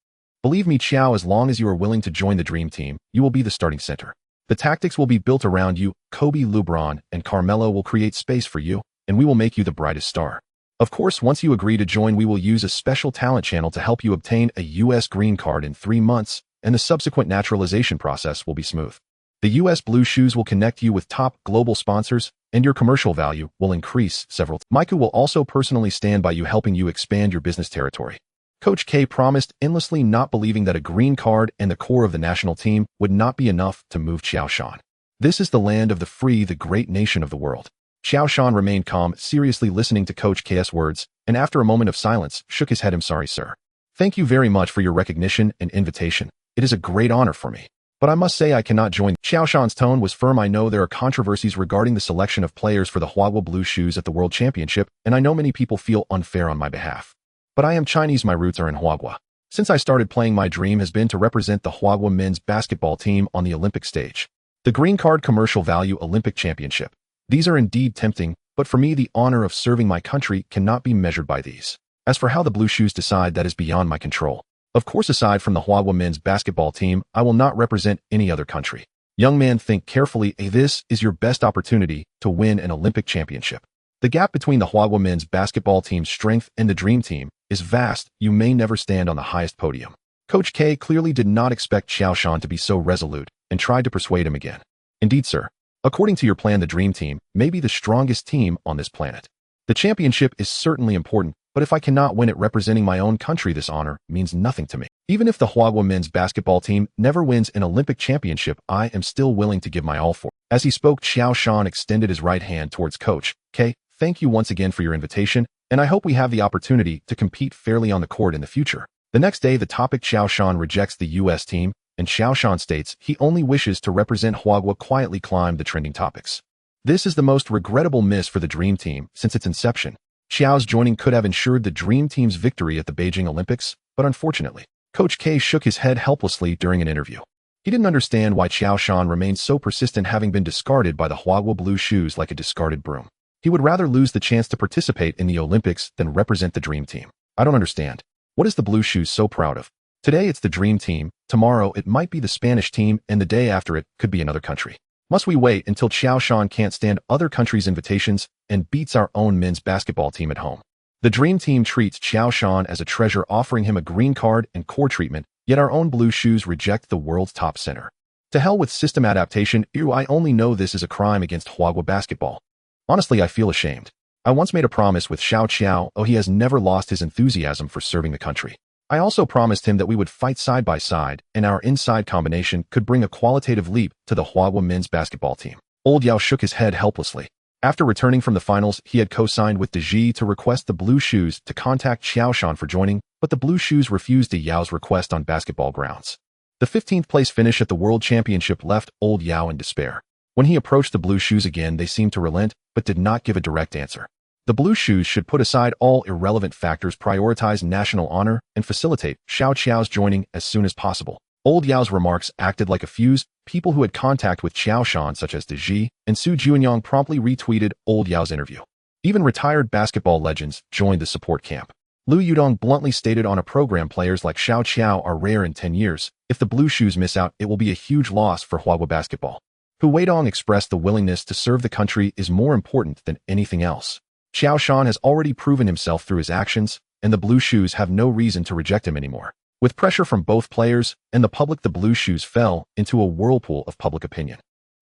Believe me, Qiao, as long as you are willing to join the Dream Team, you will be the starting center. The tactics will be built around you. Kobe, LeBron, and Carmelo will create space for you, and we will make you the brightest star. Of course, once you agree to join, we will use a special talent channel to help you obtain a U.S. green card in 3 months, and the subsequent naturalization process will be smooth. The U.S. Blue Shoes will connect you with top global sponsors, and your commercial value will increase several times. Michael will also personally stand by you, helping you expand your business territory. Coach K promised, endlessly not believing that a green card and the core of the national team would not be enough to move Qiao Shan. This is the land of the free, the great nation of the world. Qiao Shan remained calm, seriously listening to Coach K's words, and after a moment of silence, shook his head. "I'm sorry, sir. Thank you very much for your recognition and invitation. It is a great honor for me. But I must say I cannot join." Qiao Shan's tone was firm. "I know there are controversies regarding the selection of players for the Huagua Blue Shoes at the World Championship, and I know many people feel unfair on my behalf. But I am Chinese, my roots are in Huagua. Since I started playing, my dream has been to represent the Huagua men's basketball team on the Olympic stage. The green card, commercial value, Olympic championship. These are indeed tempting, but for me the honor of serving my country cannot be measured by these. As for how the Blue Shoes decide, that is beyond my control. Of course, aside from the Huagua men's basketball team, I will not represent any other country. Young man, think carefully. This is your best opportunity to win an Olympic championship. The gap between the Huagua men's basketball team's strength and the Dream Team is vast. You may never stand on the highest podium." Coach K clearly did not expect Qiao Shan to be so resolute and tried to persuade him again. "Indeed, sir. According to your plan, the Dream Team may be the strongest team on this planet. The championship is certainly important, but if I cannot win it representing my own country, this honor means nothing to me. Even if the Huagua men's basketball team never wins an Olympic championship, I am still willing to give my all for it." As he spoke, Qiao Shan extended his right hand towards Coach K. "Thank you once again for your invitation, and I hope we have the opportunity to compete fairly on the court in the future." The next day, the topic: Qiao Shan rejects the U.S. team, and Qiao Shan states he only wishes to represent Huagua, quietly climbed the trending topics. This is the most regrettable miss for the Dream Team since its inception. Qiao's joining could have ensured the Dream Team's victory at the Beijing Olympics, but unfortunately, Coach K shook his head helplessly during an interview. He didn't understand why Qiao Shan remained so persistent, having been discarded by the Huagua Blue Shoes like a discarded broom. He would rather lose the chance to participate in the Olympics than represent the Dream Team. "I don't understand. What is the Blue Shoes so proud of? Today it's the Dream Team, tomorrow it might be the Spanish team, and the day after it could be another country. Must we wait until Qiao Shan can't stand other countries' invitations and beats our own men's basketball team at home? The Dream Team treats Qiao Shan as a treasure, offering him a green card and core treatment, yet our own Blue Shoes reject the world's top center. To hell with system adaptation. I only know this is a crime against Huagua basketball. Honestly, I feel ashamed. I once made a promise with Xiao Qiao. He has never lost his enthusiasm for serving the country. I also promised him that we would fight side by side, and our inside combination could bring a qualitative leap to the Huagua men's basketball team." Old Yao shook his head helplessly. After returning from the finals, he had co-signed with De Ji to request the Blue Shoes to contact Qiao Shan for joining, but the Blue Shoes refused Yao's request on basketball grounds. The 15th place finish at the World Championship left Old Yao in despair. When he approached the Blue Shoes again, they seemed to relent, but did not give a direct answer. The Blue Shoes should put aside all irrelevant factors, prioritize national honor, and facilitate Xiao Qiao's joining as soon as possible. Old Yao's remarks acted like a fuse. People who had contact with Qiao Shan, such as De Ji and Su Juanyang, promptly retweeted Old Yao's interview. Even retired basketball legends joined the support camp. Liu Yudong bluntly stated on a program, "Players like Xiao Qiao are rare in 10 years. If the Blue Shoes miss out, it will be a huge loss for Huagua basketball." Hu Weidong expressed the willingness to serve the country is more important than anything else. Qiao Shan has already proven himself through his actions, and the Blue Shoes have no reason to reject him anymore. With pressure from both players and the public, the Blue Shoes fell into a whirlpool of public opinion.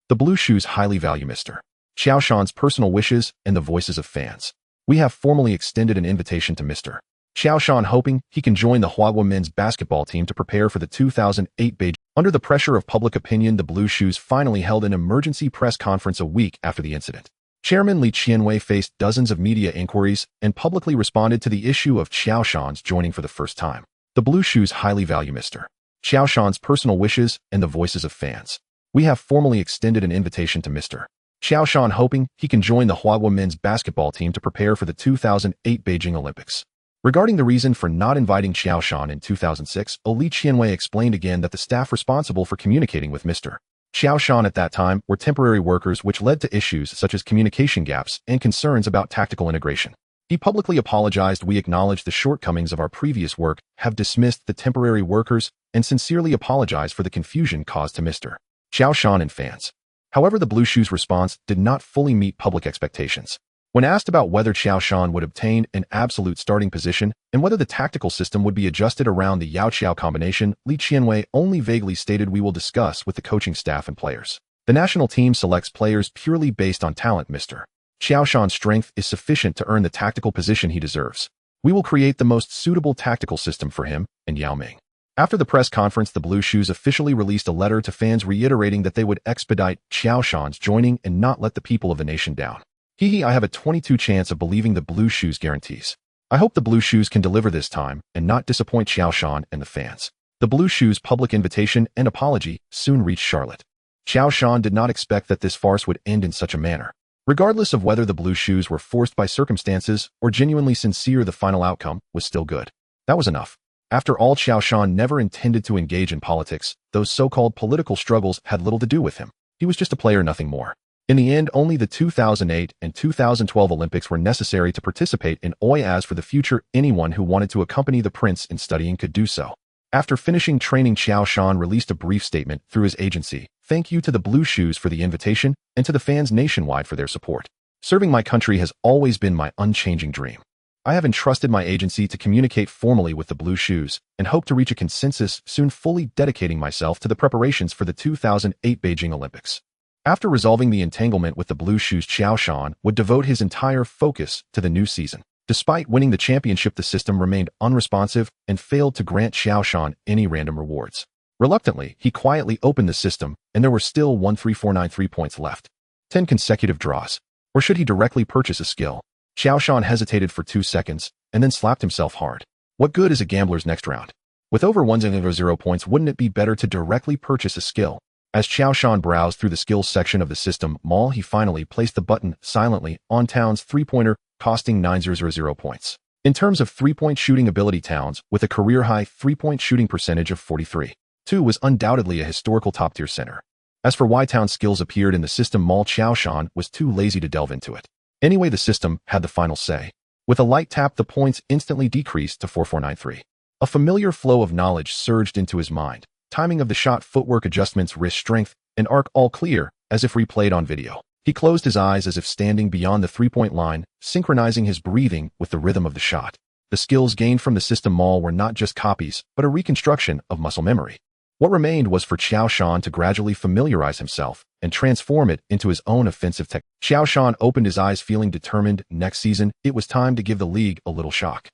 The Blue Shoes highly value Mr. Qiao Shan's personal wishes and the voices of fans. "We have formally extended an invitation to Mr. Qiao Shan, hoping he can join the Huagua men's basketball team to prepare for the 2008 Beijing." Under the pressure of public opinion, the Blue Shoes finally held an emergency press conference a week after the incident. Chairman Li Qianwei faced dozens of media inquiries and publicly responded to the issue of Qiao Shan's joining for the first time. "The Blue Shoes highly value Mr. Qiao Shan's personal wishes and the voices of fans. We have formally extended an invitation to Mr. Qiao Shan, hoping he can join the Huagua men's basketball team to prepare for the 2008 Beijing Olympics." Regarding the reason for not inviting Qiao Shan in 2006, Li Qianwei explained again that the staff responsible for communicating with Mr. Qiao Shan at that time were temporary workers, which led to issues such as communication gaps and concerns about tactical integration. He publicly apologized. "We acknowledge the shortcomings of our previous work, have dismissed the temporary workers, and sincerely apologize for the confusion caused to Mr. Qiao Shan and fans." However, the Blue Shoes' response did not fully meet public expectations. When asked about whether Qiao Shan would obtain an absolute starting position and whether the tactical system would be adjusted around the Yao Qiao combination, Li Qianwei only vaguely stated, "We will discuss with the coaching staff and players." The national team selects players purely based on talent, Mr. Qiao Shan's strength is sufficient to earn the tactical position he deserves. We will create the most suitable tactical system for him and Yao Ming. After the press conference, the Blue Shoes officially released a letter to fans reiterating that they would expedite Qiao Shan's joining and not let the people of the nation down. I have a 22% chance of believing the Blue Shoes guarantees. I hope the Blue Shoes can deliver this time and not disappoint Qiao Shan and the fans. The Blue Shoes' public invitation and apology soon reached Charlotte. Qiao Shan did not expect that this farce would end in such a manner. Regardless of whether the Blue Shoes were forced by circumstances or genuinely sincere, the final outcome was still good. That was enough. After all, Qiao Shan never intended to engage in politics. Those so-called political struggles had little to do with him. He was just a player, nothing more. In the end, only the 2008 and 2012 Olympics were necessary to participate in OI. As for the future, anyone who wanted to accompany the prince in studying could do so. After finishing training, Qiao Shan released a brief statement through his agency. Thank you to the Blue Shoes for the invitation and to the fans nationwide for their support. Serving my country has always been my unchanging dream. I have entrusted my agency to communicate formally with the Blue Shoes and hope to reach a consensus soon, fully dedicating myself to the preparations for the 2008 Beijing Olympics. After resolving the entanglement with the Blue Shoes, Qiao Shan would devote his entire focus to the new season. Despite winning the championship, the system remained unresponsive and failed to grant Qiao Shan any random rewards. Reluctantly, he quietly opened the system, and there were still 1,349 points left. 10 consecutive draws. Or should he directly purchase a skill? Qiao Shan hesitated for 2 seconds, and then slapped himself hard. What good is a gambler's next round? With over 1,000 points, wouldn't it be better to directly purchase a skill? As Qiao Shan browsed through the skills section of the system mall, he finally placed the button silently on Town's three-pointer, costing 9,000 points. In terms of three-point shooting ability, Towns, with a career-high three-point shooting percentage of 43.2, was undoubtedly a historical top-tier center. As for why Town's skills appeared in the system mall, Qiao Shan was too lazy to delve into it. Anyway, the system had the final say. With a light tap, the points instantly decreased to 4,493. A familiar flow of knowledge surged into his mind. Timing of the shot, footwork adjustments, wrist strength, and arc, all clear, as if replayed on video. He closed his eyes as if standing beyond the three-point line, synchronizing his breathing with the rhythm of the shot. The skills gained from the system mall were not just copies, but a reconstruction of muscle memory. What remained was for Qiao Shan to gradually familiarize himself and transform it into his own offensive technique. Qiao Shan opened his eyes, feeling determined. Next season, it was time to give the league a little shock.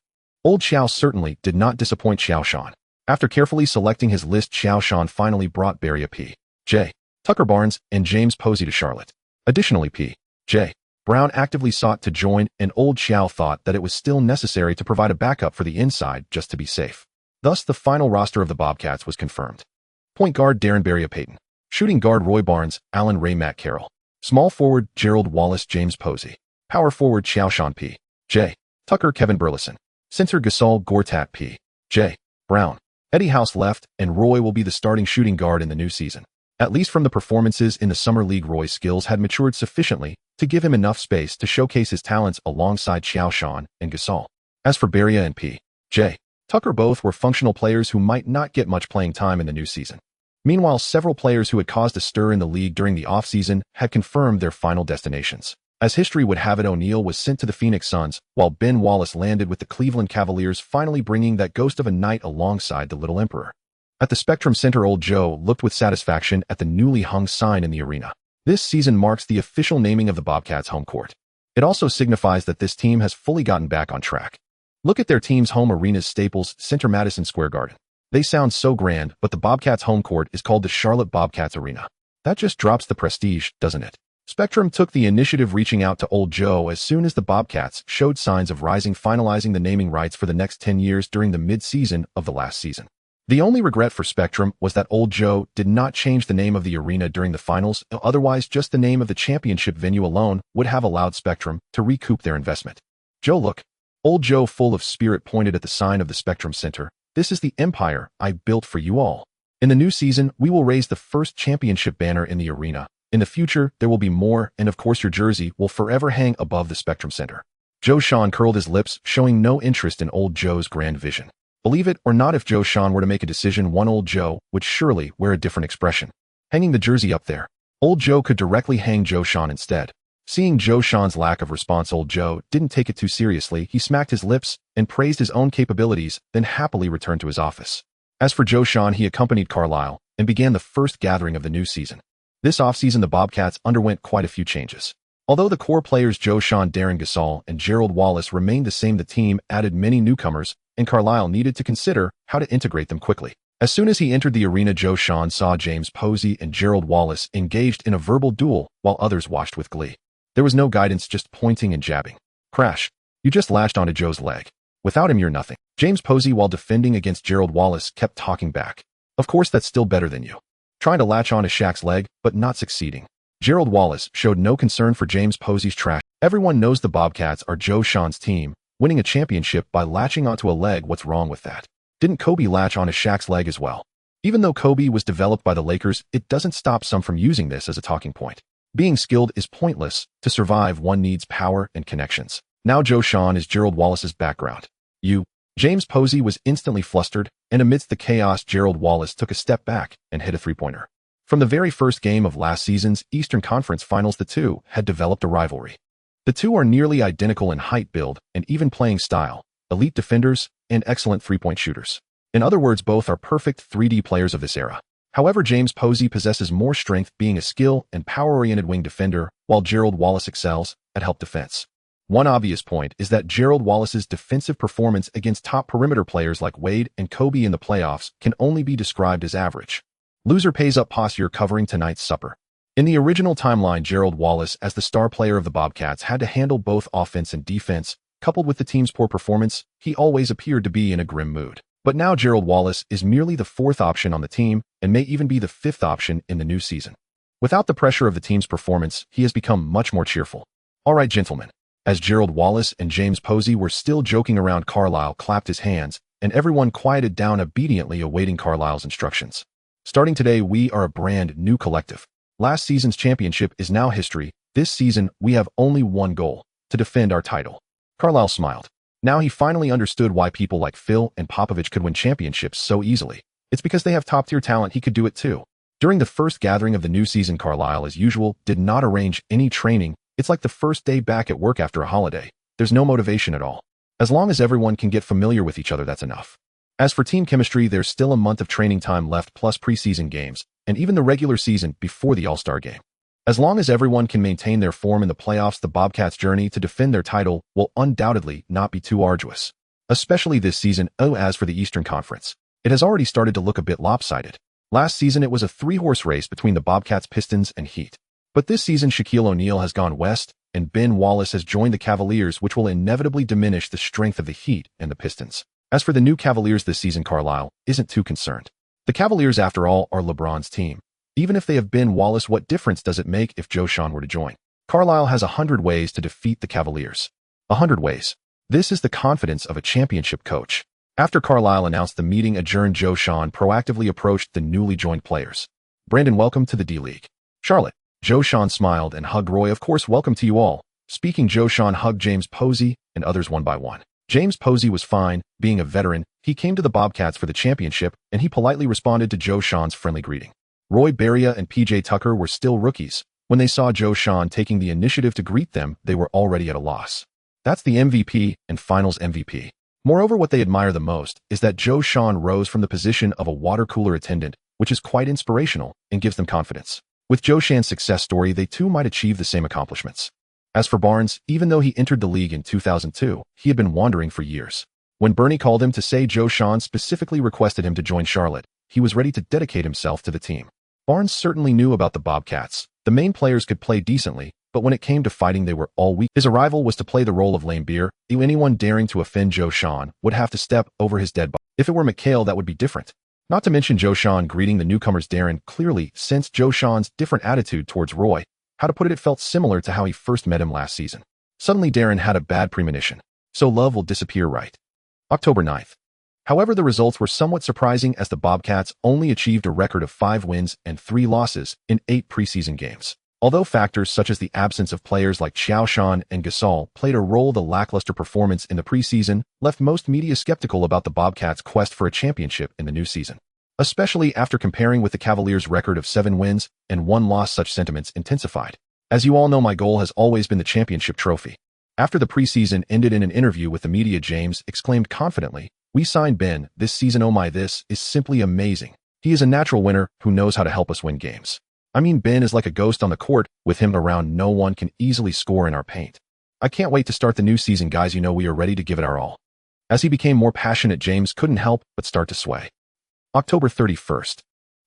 Old Qiao certainly did not disappoint Qiao Shan. After carefully selecting his list, Qiao Shan finally brought Barry P.J. Tucker Barnes and James Posey to Charlotte. Additionally, P.J. Brown actively sought to join, and Old Qiao thought that it was still necessary to provide a backup for the inside just to be safe. Thus, the final roster of the Bobcats was confirmed. Point guard Darren Barry Payton. Shooting guard Roy Barnes, Alan Ray, Matt Carroll. Small forward Gerald Wallace, James Posey. Power forward Qiao Shan, P.J. Tucker, Kevin Burleson. Center Gasol Gortat, P.J. Brown. Eddie House left, and Roy will be the starting shooting guard in the new season. At least from the performances in the Summer League, Roy's skills had matured sufficiently to give him enough space to showcase his talents alongside Qiao Shan and Gasol. As for Barry and P.J. Tucker, both were functional players who might not get much playing time in the new season. Meanwhile, several players who had caused a stir in the league during the offseason had confirmed their final destinations. As history would have it, O'Neal was sent to the Phoenix Suns, while Ben Wallace landed with the Cleveland Cavaliers, finally bringing that ghost of a night alongside the Little Emperor. At the Spectrum Center, Old Joe looked with satisfaction at the newly hung sign in the arena. This season marks the official naming of the Bobcats' home court. It also signifies that this team has fully gotten back on track. Look at their team's home arenas: Staples Center, Madison Square Garden. They sound so grand, but the Bobcats' home court is called the Charlotte Bobcats Arena. That just drops the prestige, doesn't it? Spectrum took the initiative, reaching out to Old Joe as soon as the Bobcats showed signs of rising, finalizing the naming rights for the next 10 years during the mid-season of the last season. The only regret for Spectrum was that Old Joe did not change the name of the arena during the finals. Otherwise, just the name of the championship venue alone would have allowed Spectrum to recoup their investment. Joe, look. Old Joe, full of spirit, pointed at the sign of the Spectrum Center. This is the empire I built for you all. In the new season, we will raise the first championship banner in the arena. In the future, there will be more, and of course your jersey will forever hang above the Spectrum Center. Qiao Shan curled his lips, showing no interest in Old Joe's grand vision. Believe it or not, if Qiao Shan were to make a decision, one Old Joe would surely wear a different expression. Hanging the jersey up there. Old Joe could directly hang Qiao Shan instead. Seeing Qiao Shan's lack of response, Old Joe didn't take it too seriously. He smacked his lips and praised his own capabilities, then happily returned to his office. As for Qiao Shan, he accompanied Carlisle and began the first gathering of the new season. This offseason, the Bobcats underwent quite a few changes. Although the core players Qiao Shan, Darren Gasol, and Gerald Wallace remained the same, the team added many newcomers, and Carlisle needed to consider how to integrate them quickly. As soon as he entered the arena, Qiao Shan saw James Posey and Gerald Wallace engaged in a verbal duel while others watched with glee. There was no guidance, just pointing and jabbing. Crash. You just latched onto Joe's leg. Without him, you're nothing. James Posey, while defending against Gerald Wallace, kept talking back. Of course, that's still better than you. Trying to latch onto Shaq's leg, but not succeeding. Gerald Wallace showed no concern for James Posey's trash. Everyone knows the Bobcats are Qiao Shan's team, winning a championship by latching onto a leg. What's wrong with that? Didn't Kobe latch onto Shaq's leg as well? Even though Kobe was developed by the Lakers, it doesn't stop some from using this as a talking point. Being skilled is pointless. To survive, one needs power and connections. Now Qiao Shan is Gerald Wallace's background. James Posey was instantly flustered, and amidst the chaos, Gerald Wallace took a step back and hit a three-pointer. From the very first game of last season's Eastern Conference Finals, the two had developed a rivalry. The two are nearly identical in height, build, and even playing style, elite defenders, and excellent three-point shooters. In other words, both are perfect 3D players of this era. However, James Posey possesses more strength, being a skill and power-oriented wing defender, while Gerald Wallace excels at help defense. One obvious point is that Gerald Wallace's defensive performance against top perimeter players like Wade and Kobe in the playoffs can only be described as average. Loser pays up posture covering tonight's supper. In the original timeline, Gerald Wallace, as the star player of the Bobcats, had to handle both offense and defense. Coupled with the team's poor performance, he always appeared to be in a grim mood. But now Gerald Wallace is merely the fourth option on the team and may even be the fifth option in the new season. Without the pressure of the team's performance, he has become much more cheerful. All right, gentlemen. As Gerald Wallace and James Posey were still joking around, Carlisle clapped his hands, and everyone quieted down obediently, awaiting Carlisle's instructions. Starting today, we are a brand new collective. Last season's championship is now history. This season, we have only one goal: to defend our title. Carlisle smiled. Now he finally understood why people like Phil and Popovich could win championships so easily. It's because they have top-tier talent. He could do it too. During the first gathering of the new season, Carlisle, as usual, did not arrange any training. It's like the first day back at work after a holiday. There's no motivation at all. As long as everyone can get familiar with each other, that's enough. As for team chemistry, there's still a month of training time left, plus preseason games, and even the regular season before the All-Star game. As long as everyone can maintain their form in the playoffs, the Bobcats' journey to defend their title will undoubtedly not be too arduous. Especially this season. As for the Eastern Conference, it has already started to look a bit lopsided. Last season, it was a three-horse race between the Bobcats, Pistons, and Heat. But this season, Shaquille O'Neal has gone west, and Ben Wallace has joined the Cavaliers, which will inevitably diminish the strength of the Heat and the Pistons. As for the new Cavaliers this season, Carlisle isn't too concerned. The Cavaliers, after all, are LeBron's team. Even if they have Ben Wallace, what difference does it make if Qiao Shan were to join? Carlisle has 100 ways to defeat the Cavaliers. 100 ways. This is the confidence of a championship coach. After Carlisle announced the meeting adjourned, Qiao Shan proactively approached the newly joined players. Brandon, welcome to the D-League. Charlotte. Qiao Shan smiled and hugged Roy. Of course, welcome to you all. Speaking, Qiao Shan hugged James Posey and others one by one. James Posey was fine. Being a veteran, he came to the Bobcats for the championship, and he politely responded to Qiao Shan's friendly greeting. Roy Barria and PJ Tucker were still rookies. When they saw Qiao Shan taking the initiative to greet them, they were already at a loss. That's the MVP and Finals MVP. Moreover, what they admire the most is that Qiao Shan rose from the position of a water cooler attendant, which is quite inspirational and gives them confidence. With Qiao Shan's success story, they too might achieve the same accomplishments. As for Barnes, even though he entered the league in 2002, he had been wandering for years. When Bernie called him to say Qiao Shan specifically requested him to join Charlotte, he was ready to dedicate himself to the team. Barnes certainly knew about the Bobcats. The main players could play decently, but when it came to fighting, they were all weak. His arrival was to play the role of lame beer. Anyone daring to offend Qiao Shan would have to step over his dead body. If it were McHale, that would be different. Not to mention Qiao Shan greeting the newcomers. Darren clearly sensed Qiao Shan's different attitude towards Roy. How to put it felt similar to how he first met him last season. Suddenly Darren had a bad premonition. So love will disappear, right? October 9th. However, the results were somewhat surprising as the Bobcats only achieved a record of 5 wins and 3 losses in 8 preseason games. Although factors such as the absence of players like Qiao Shan and Gasol played a role, the lackluster performance in the preseason left most media skeptical about the Bobcats' quest for a championship in the new season. Especially after comparing with the Cavaliers' record of 7 wins and 1 loss, such sentiments intensified. As you all know, my goal has always been the championship trophy. After the preseason ended, in an interview with the media, James exclaimed confidently, "We signed Ben this season. Oh my, this is simply amazing. He is a natural winner who knows how to help us win games." I mean, Ben is like a ghost on the court. With him around, no one can easily score in our paint. I can't wait to start the new season, guys. You know we are ready to give it our all. As he became more passionate, James couldn't help but start to sway. October 31st.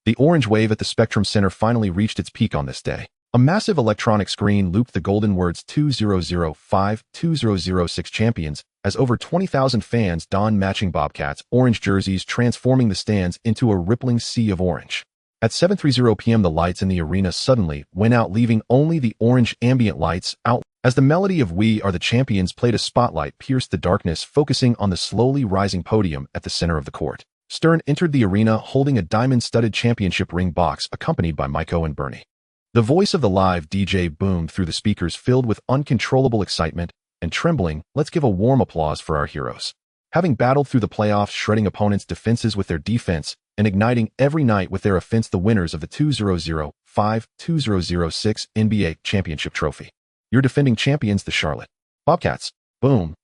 The orange wave at the Spectrum Center finally reached its peak on this day. A massive electronic screen looped the golden words 2005-2006 champions as over 20,000 fans donned matching Bobcats orange jerseys, transforming the stands into a rippling sea of orange. At 7:30 p.m. the lights in the arena suddenly went out, leaving only the orange ambient lights out as the melody of We Are the Champions played. A spotlight pierced the darkness, focusing on the slowly rising podium at the center of the court. Stern entered the arena holding a diamond-studded championship ring box accompanied by Maiko and Bernie. The voice of the live DJ boomed through the speakers, filled with uncontrollable excitement and trembling. Let's give a warm applause for our heroes. Having battled through the playoffs, shredding opponents' defenses with their defense, and igniting every night with their offense, the winners of the 2005-2006 NBA Championship Trophy. Your defending champions, the Charlotte Bobcats. Boom.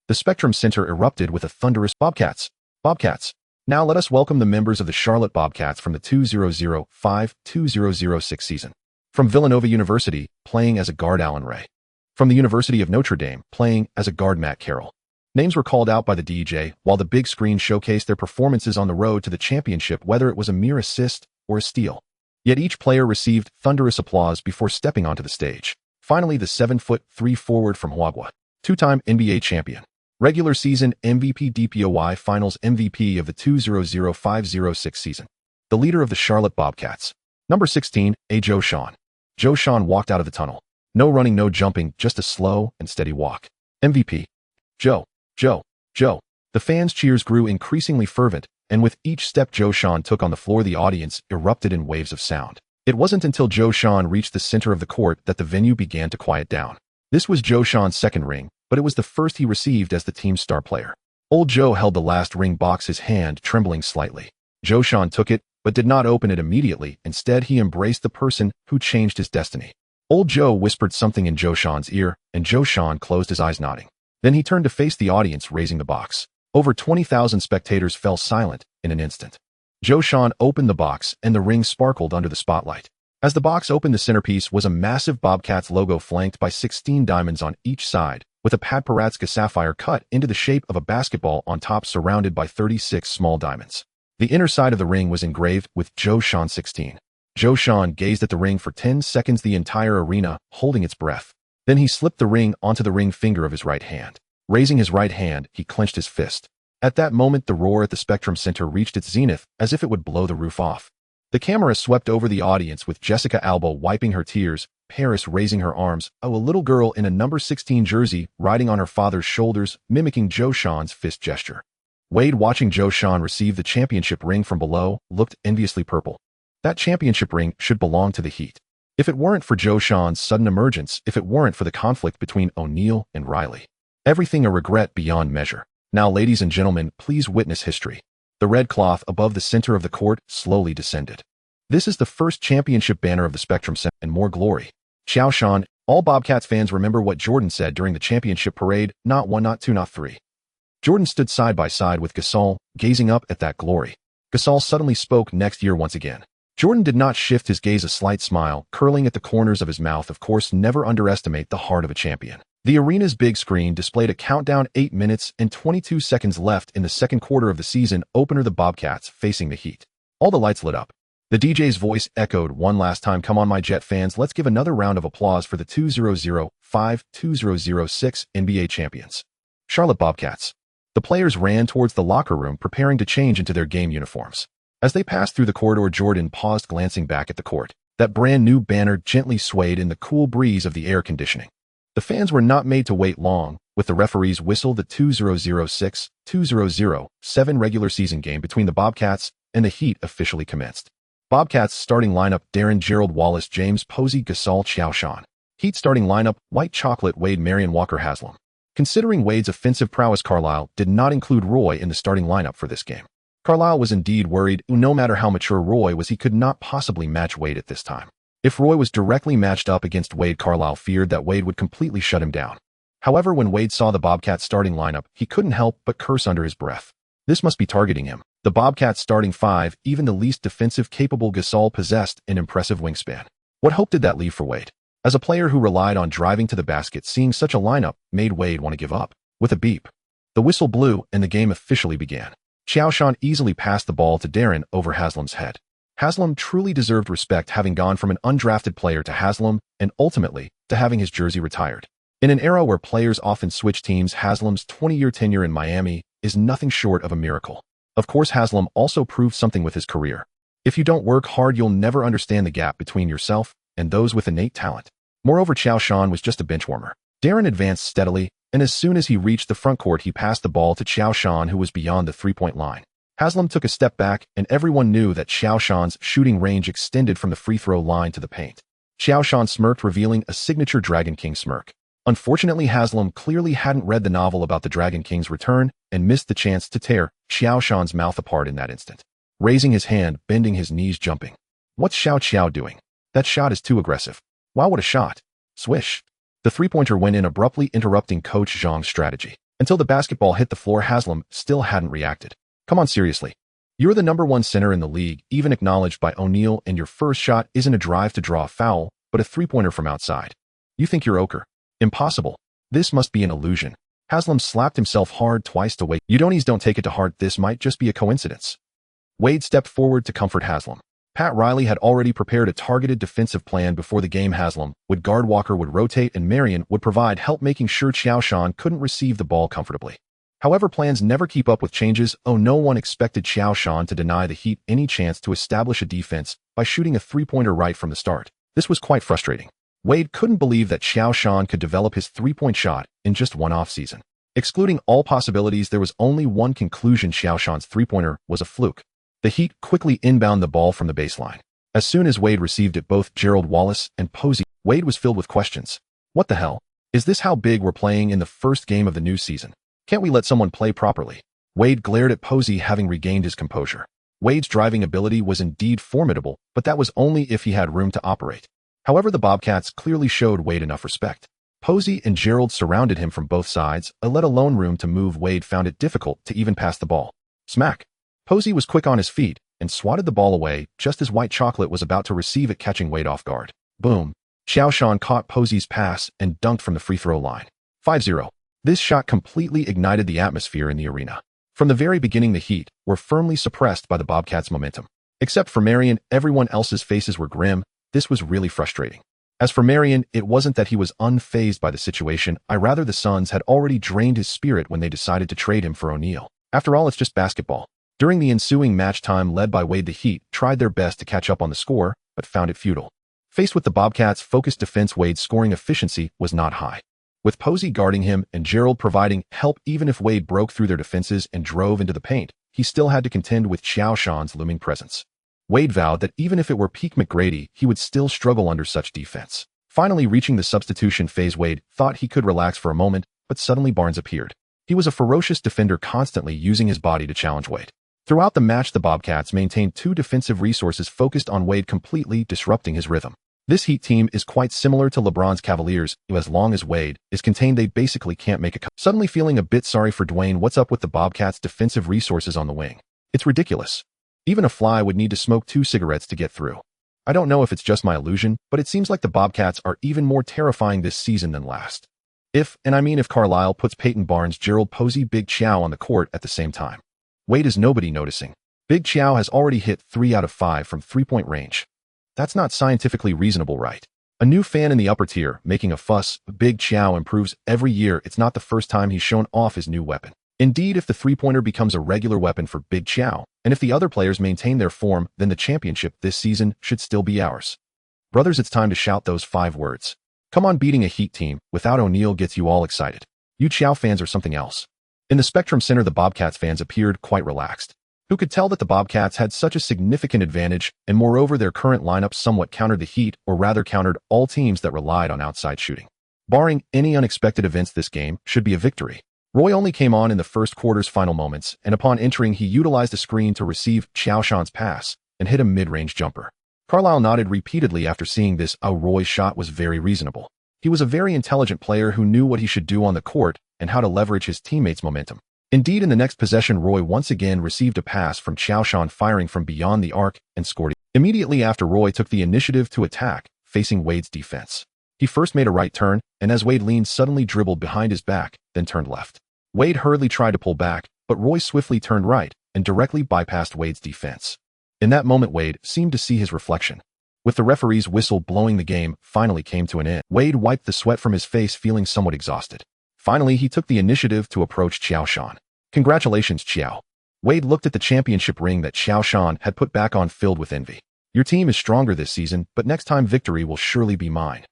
The Spectrum Center erupted with a thunderous Bobcats. Bobcats. Now let us welcome the members of the Charlotte Bobcats from the 2005-2006 season. From Villanova University, playing as a guard Alan Ray. From the University of Notre Dame, playing as a guard Matt Carroll. Names were called out by the DJ, while the big screen showcased their performances on the road to the championship, whether it was a mere assist or a steal. Yet each player received thunderous applause before stepping onto the stage. Finally, the 7'3" forward from Huagua, two-time NBA champion, regular season MVP, DPOY Finals MVP of the 2005-06 season, the leader of the Charlotte Bobcats. Number 16, Yao Shan. Yao Shan walked out of the tunnel. No running, no jumping, just a slow and steady walk. MVP. Joe. The fans' cheers grew increasingly fervent, and with each step Yao Shan took on the floor, the audience erupted in waves of sound. It wasn't until Yao Shan reached the center of the court that the venue began to quiet down. This was Yao Shan's second ring, but it was the first he received as the team's star player. Old Joe held the last ring box, his hand trembling slightly. Yao Shan took it, but did not open it immediately. Instead, he embraced the person who changed his destiny. Old Joe whispered something in Yao Shan's ear, and Yao Shan closed his eyes, nodding. Then he turned to face the audience, raising the box. Over 20,000 spectators fell silent in an instant. Yao Shan opened the box, and the ring sparkled under the spotlight. As the box opened, the centerpiece was a massive Bobcats logo flanked by 16 diamonds on each side, with a Padparatska sapphire cut into the shape of a basketball on top, surrounded by 36 small diamonds. The inner side of the ring was engraved with Yao Shan 16. Yao Shan gazed at the ring for 10 seconds, the entire arena holding its breath. Then he slipped the ring onto the ring finger of his right hand. Raising his right hand, he clenched his fist. At that moment, the roar at the Spectrum Center reached its zenith, as if it would blow the roof off. The camera swept over the audience, with Jessica Alba wiping her tears, Paris raising her arms, a little girl in a number 16 jersey riding on her father's shoulders, mimicking Yao Shan's fist gesture. Wade, watching Yao Shan receive the championship ring from below, looked enviously purple. That championship ring should belong to the Heat. If it weren't for Yao Shan's sudden emergence, if it weren't for the conflict between O'Neal and Riley. Everything a regret beyond measure. Now, ladies and gentlemen, please witness history. The red cloth above the center of the court slowly descended. This is the first championship banner of the Spectrum Center, and more glory. Qiao Shan. All Bobcats fans remember what Jordan said during the championship parade, not one, not two, not three. Jordan stood side by side with Gasol, gazing up at that glory. Gasol suddenly spoke, next year once again. Jordan did not shift his gaze, a slight smile curling at the corners of his mouth. Of course, never underestimate the heart of a champion. The arena's big screen displayed a countdown, 8 minutes and 22 seconds left in the second quarter of the season opener, the Bobcats facing the Heat. All the lights lit up. The DJ's voice echoed one last time. Come on, my Jet fans, let's give another round of applause for the 2005-2006 NBA champions, Charlotte Bobcats. The players ran towards the locker room, preparing to change into their game uniforms. As they passed through the corridor, Jordan paused, glancing back at the court. That brand new banner gently swayed in the cool breeze of the air conditioning. The fans were not made to wait long. With the referee's whistle, the 2006-2007 regular season game between the Bobcats and the Heat officially commenced. Bobcats starting lineup: Darren, Gerald, Wallace, James, Posey, Gasol, Qiao Shan. Heat starting lineup: White Chocolate, Wade, Marion, Walker, Haslam. Considering Wade's offensive prowess, Carlisle did not include Roy in the starting lineup for this game. Carlisle was indeed worried. No matter how mature Roy was, he could not possibly match Wade at this time. If Roy was directly matched up against Wade, Carlisle feared that Wade would completely shut him down. However, when Wade saw the Bobcats starting lineup, he couldn't help but curse under his breath. This must be targeting him. The Bobcats starting five, even the least defensive capable Gasol possessed an impressive wingspan. What hope did that leave for Wade? As a player who relied on driving to the basket, seeing such a lineup made Wade want to give up. With a beep, the whistle blew and the game officially began. Qiao Shan easily passed the ball to Darren over Haslam's head. Haslam truly deserved respect, having gone from an undrafted player to Haslam and ultimately to having his jersey retired. In an era where players often switch teams, Haslam's 20-year tenure in Miami is nothing short of a miracle. Of course, Haslam also proved something with his career. If you don't work hard, you'll never understand the gap between yourself and those with innate talent. Moreover, Qiao Shan was just a bench warmer. Darren advanced steadily, and as soon as he reached the front court, he passed the ball to Qiao Shan, who was beyond the three-point line. Haslam took a step back, and everyone knew that Qiao Shan's shooting range extended from the free throw line to the paint. Qiao Shan smirked, revealing a signature Dragon King smirk. Unfortunately, Haslam clearly hadn't read the novel about the Dragon King's return and missed the chance to tear Qiao Shan's mouth apart in that instant. Raising his hand, bending his knees, jumping. What's Qiao doing? That shot is too aggressive. Wow, what a shot. Swish. The three-pointer went in, abruptly interrupting Coach Zhang's strategy. Until the basketball hit the floor, Haslam still hadn't reacted. Come on, seriously. You're the #1 center in the league, even acknowledged by O'Neal, and your first shot isn't a drive to draw a foul, but a three-pointer from outside. You think you're ochre? Impossible. This must be an illusion. Haslam slapped himself hard twice to Wade. You don't take it to heart. This might just be a coincidence. Wade stepped forward to comfort Haslam. Pat Riley had already prepared a targeted defensive plan before the game. Haslam would guard, Walker would rotate, and Marion would provide help, making sure Qiao Shan couldn't receive the ball comfortably. However, plans never keep up with changes. No one expected Qiao Shan to deny the Heat any chance to establish a defense by shooting a three-pointer right from the start. This was quite frustrating. Wade couldn't believe that Qiao Shan could develop his three-point shot in just one offseason. Excluding all possibilities, there was only one conclusion: Qiao Shan's three-pointer was a fluke. The Heat quickly inbound the ball from the baseline. As soon as Wade received it, both Gerald Wallace and Posey, Wade was filled with questions. What the hell? Is this how big we're playing in the first game of the new season? Can't we let someone play properly? Wade glared at Posey, having regained his composure. Wade's driving ability was indeed formidable, but that was only if he had room to operate. However, the Bobcats clearly showed Wade enough respect. Posey and Gerald surrounded him from both sides, let alone room to move. Wade found it difficult to even pass the ball. Smack! Posey was quick on his feet and swatted the ball away just as White Chocolate was about to receive it, catching Wade off guard. Boom! Qiao Shan caught Posey's pass and dunked from the free throw line. 5-0. This shot completely ignited the atmosphere in the arena. From the very beginning, the Heat were firmly suppressed by the Bobcats' momentum. Except for Marion, everyone else's faces were grim. This was really frustrating. As for Marion, it wasn't that he was unfazed by the situation. Rather, the Suns had already drained his spirit when they decided to trade him for O'Neal. After all, it's just basketball. During the ensuing match time led by Wade, the Heat tried their best to catch up on the score, but found it futile. Faced with the Bobcats' focused defense, Wade's scoring efficiency was not high. With Posey guarding him and Gerald providing help, even if Wade broke through their defenses and drove into the paint, he still had to contend with Qiao Shan's looming presence. Wade vowed that even if it were peak McGrady, he would still struggle under such defense. Finally reaching the substitution phase, Wade thought he could relax for a moment, but suddenly Barnes appeared. He was a ferocious defender, constantly using his body to challenge Wade. Throughout the match, the Bobcats maintained two defensive resources focused on Wade, completely disrupting his rhythm. This Heat team is quite similar to LeBron's Cavaliers. As long as Wade is contained, they basically can't make a cut. Suddenly feeling a bit sorry for Dwayne, what's up with the Bobcats' defensive resources on the wing? It's ridiculous. Even a fly would need to smoke 2 cigarettes to get through. I don't know if it's just my illusion, but it seems like the Bobcats are even more terrifying this season than last. If Carlisle puts Peyton Barnes, Gerald, Posey, Big Qiao on the court at the same time. Wade is nobody noticing. Big Qiao has already hit 3 out of 5 from three-point range. That's not scientifically reasonable, right? A new fan in the upper tier making a fuss. Big Qiao improves every year. It's not the first time he's shown off his new weapon. Indeed, if the three-pointer becomes a regular weapon for Big Qiao, and if the other players maintain their form, then the championship this season should still be ours. Brothers, it's time to shout those 5 words. Come on, beating a Heat team without O'Neal gets you all excited. You Qiao fans are something else. In the Spectrum Center, the Bobcats fans appeared quite relaxed. Who could tell that the Bobcats had such a significant advantage, and moreover their current lineup somewhat countered the Heat, or rather countered all teams that relied on outside shooting. Barring any unexpected events, this game should be a victory. Roy only came on in the first quarter's final moments, and upon entering he utilized a screen to receive Qiao Shan's pass and hit a mid-range jumper. Carlisle nodded repeatedly after seeing this. Roy's shot was very reasonable. He was a very intelligent player who knew what he should do on the court and how to leverage his teammates' momentum. Indeed, in the next possession, Roy once again received a pass from Qiao Shan, firing from beyond the arc and scored. Immediately after, Roy took the initiative to attack, facing Wade's defense. He first made a right turn, and as Wade leaned, suddenly dribbled behind his back, then turned left. Wade hurriedly tried to pull back, but Roy swiftly turned right and directly bypassed Wade's defense. In that moment, Wade seemed to see his reflection. With the referee's whistle blowing, the game finally came to an end. Wade wiped the sweat from his face, feeling somewhat exhausted. Finally, he took the initiative to approach Qiao Shan. "Congratulations, Qiao." Wade looked at the championship ring that Qiao Shan had put back on, filled with envy. "Your team is stronger this season, but next time victory will surely be mine."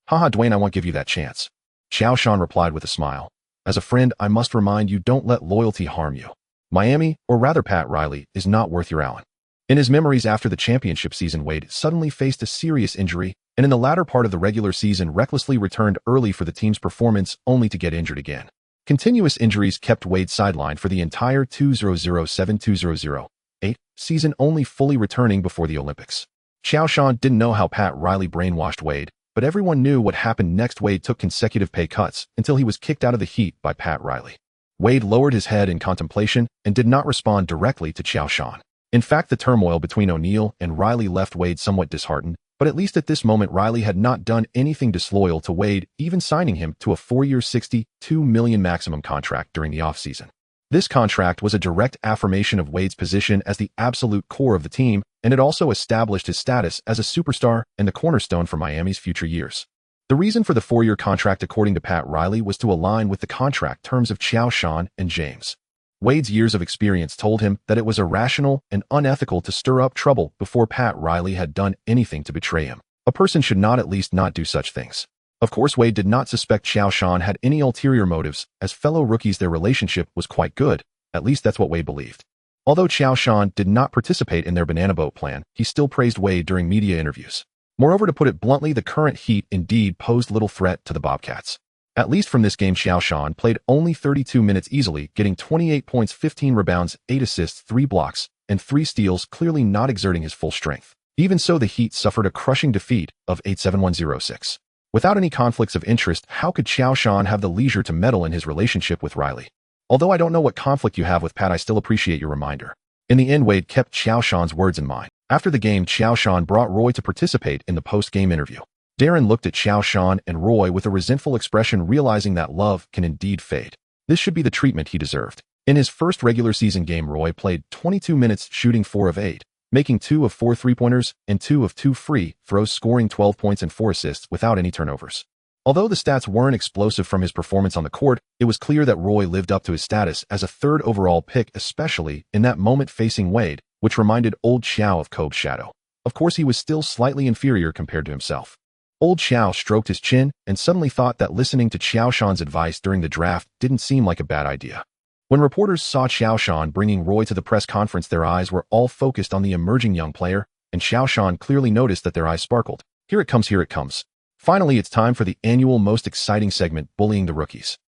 "Haha, Dwayne, I won't give you that chance." Qiao Shan replied with a smile. "As a friend, I must remind you, don't let loyalty harm you. Miami, or rather Pat Riley, is not worth your Allen." In his memories after the championship season, Wade suddenly faced a serious injury, and in the latter part of the regular season recklessly returned early for the team's performance, only to get injured again. Continuous injuries kept Wade sidelined for the entire 2007-2008 season, only fully returning before the Olympics. Qiao Shan didn't know how Pat Riley brainwashed Wade, but everyone knew what happened next. Wade took consecutive pay cuts until he was kicked out of the Heat by Pat Riley. Wade lowered his head in contemplation and did not respond directly to Qiao Shan. In fact, the turmoil between O'Neal and Riley left Wade somewhat disheartened, but at least at this moment Riley had not done anything disloyal to Wade, even signing him to a 4-year $62 million maximum contract during the offseason. This contract was a direct affirmation of Wade's position as the absolute core of the team, and it also established his status as a superstar and the cornerstone for Miami's future years. The reason for the 4-year contract, according to Pat Riley, was to align with the contract terms of Qiao Shan and James. Wade's years of experience told him that it was irrational and unethical to stir up trouble before Pat Riley had done anything to betray him. A person should not at least not do such things. Of course, Wade did not suspect Qiao Shan had any ulterior motives. As fellow rookies, their relationship was quite good. At least that's what Wade believed. Although Qiao Shan did not participate in their banana boat plan, he still praised Wade during media interviews. Moreover, to put it bluntly, the current Heat indeed posed little threat to the Bobcats. At least from this game, Qiao Shan played only 32 minutes, easily getting 28 points, 15 rebounds, 8 assists, 3 blocks, and 3 steals, clearly not exerting his full strength. Even so, the Heat suffered a crushing defeat of 8-7-1-0-6. Without any conflicts of interest, how could Qiao Shan have the leisure to meddle in his relationship with Riley? "Although I don't know what conflict you have with Pat, I still appreciate your reminder." In the end, Wade kept Qiao Shan's words in mind. After the game, Qiao Shan brought Roy to participate in the post-game interview. Darren looked at Qiao Shan and Roy with a resentful expression, realizing that love can indeed fade. This should be the treatment he deserved. In his first regular season game, Roy played 22 minutes, shooting 4 of 8, making 2 of 4 three-pointers and 2 of 2 free throws, scoring 12 points and 4 assists without any turnovers. Although the stats weren't explosive from his performance on the court, it was clear that Roy lived up to his status as a 3rd overall pick, especially in that moment facing Wade, which reminded old Qiao of Kobe's shadow. Of course, he was still slightly inferior compared to himself. Old Qiao stroked his chin and suddenly thought that listening to Qiao Shan's advice during the draft didn't seem like a bad idea. When reporters saw Qiao Shan bringing Roy to the press conference, their eyes were all focused on the emerging young player, and Qiao Shan clearly noticed that their eyes sparkled. Here it comes, here it comes. Finally, it's time for the annual most exciting segment, Bullying the Rookies.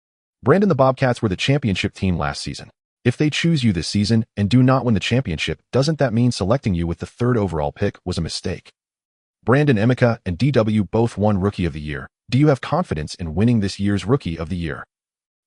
Brandon, the Bobcats were the championship team last season. If they choose you this season and do not win the championship, doesn't that mean selecting you with the 3rd overall pick was a mistake? Brandon, Emeka and DW both won Rookie of the Year. Do you have confidence in winning this year's Rookie of the Year?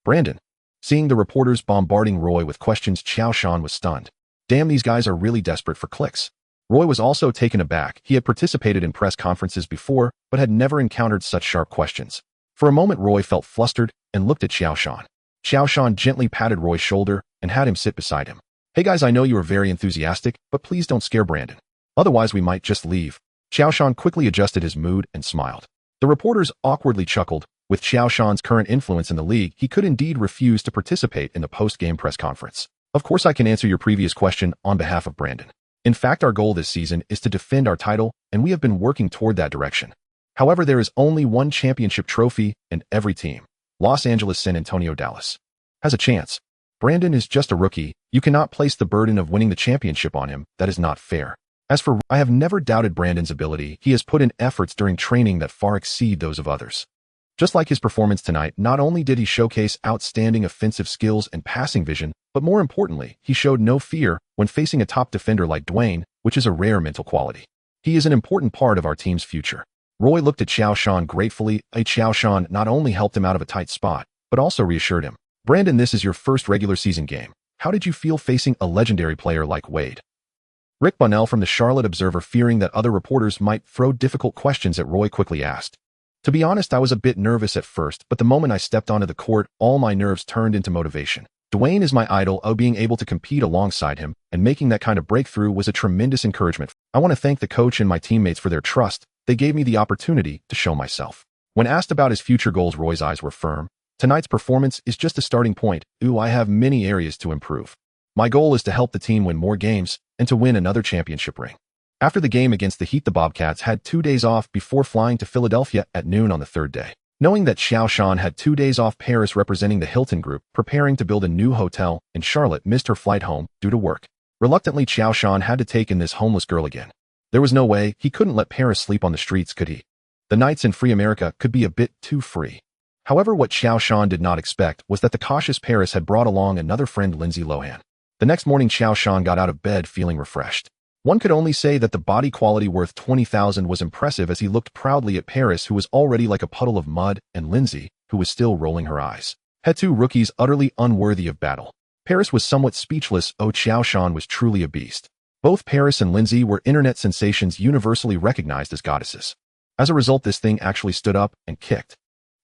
Brandon. Seeing the reporters bombarding Roy with questions, Qiao Shan was stunned. Damn, these guys are really desperate for clicks. Roy was also taken aback. He had participated in press conferences before, but had never encountered such sharp questions. For a moment, Roy felt flustered and looked at Qiao Shan. Qiao Shan gently patted Roy's shoulder and had him sit beside him. "Hey guys, I know you are very enthusiastic, but please don't scare Brandon. Otherwise, we might just leave." Qiao Shan quickly adjusted his mood and smiled. The reporters awkwardly chuckled. With Qiao Shan's current influence in the league, he could indeed refuse to participate in the post-game press conference. "Of course, I can answer your previous question on behalf of Brandon. In fact, our goal this season is to defend our title, and we have been working toward that direction. However, there is only one championship trophy, and every team, Los Angeles, San Antonio, Dallas, has a chance. Brandon is just a rookie. You cannot place the burden of winning the championship on him. That is not fair. As for, I have never doubted Brandon's ability. He has put in efforts during training that far exceed those of others. Just like his performance tonight, not only did he showcase outstanding offensive skills and passing vision, but more importantly, he showed no fear when facing a top defender like Dwayne, which is a rare mental quality. He is an important part of our team's future." Roy looked at Qiao Shan gratefully. Qiao Shan not only helped him out of a tight spot, but also reassured him. "Brandon, this is your first regular season game. How did you feel facing a legendary player like Wade?" Rick Bunnell from the Charlotte Observer, fearing that other reporters might throw difficult questions at Roy, quickly asked. To be honest, I was a bit nervous at first, but the moment I stepped onto the court, all my nerves turned into motivation. Dwayne is my idol, being able to compete alongside him and making that kind of breakthrough was a tremendous encouragement. I want to thank the coach and my teammates for their trust. They gave me the opportunity to show myself. When asked about his future goals, Roy's eyes were firm. Tonight's performance is just a starting point. I have many areas to improve. My goal is to help the team win more games and to win another championship ring. After the game against the Heat, the Bobcats had 2 days off before flying to Philadelphia at noon on the third day. Knowing that Qiao Shan had 2 days off, Paris, representing the Hilton Group, preparing to build a new hotel in Charlotte, missed her flight home due to work. Reluctantly, Qiao Shan had to take in this homeless girl again. There was no way he couldn't let Paris sleep on the streets, could he? The nights in free America could be a bit too free. However, what Qiao Shan did not expect was that the cautious Paris had brought along another friend, Lindsay Lohan. The next morning, Qiao Shan got out of bed feeling refreshed. One could only say that the body quality worth $20,000 was impressive as he looked proudly at Paris, who was already like a puddle of mud, and Lindsay, who was still rolling her eyes. Had two rookies utterly unworthy of battle. Paris was somewhat speechless. Qiao Shan was truly a beast. Both Paris and Lindsay were internet sensations, universally recognized as goddesses. As a result, this thing actually stood up and kicked.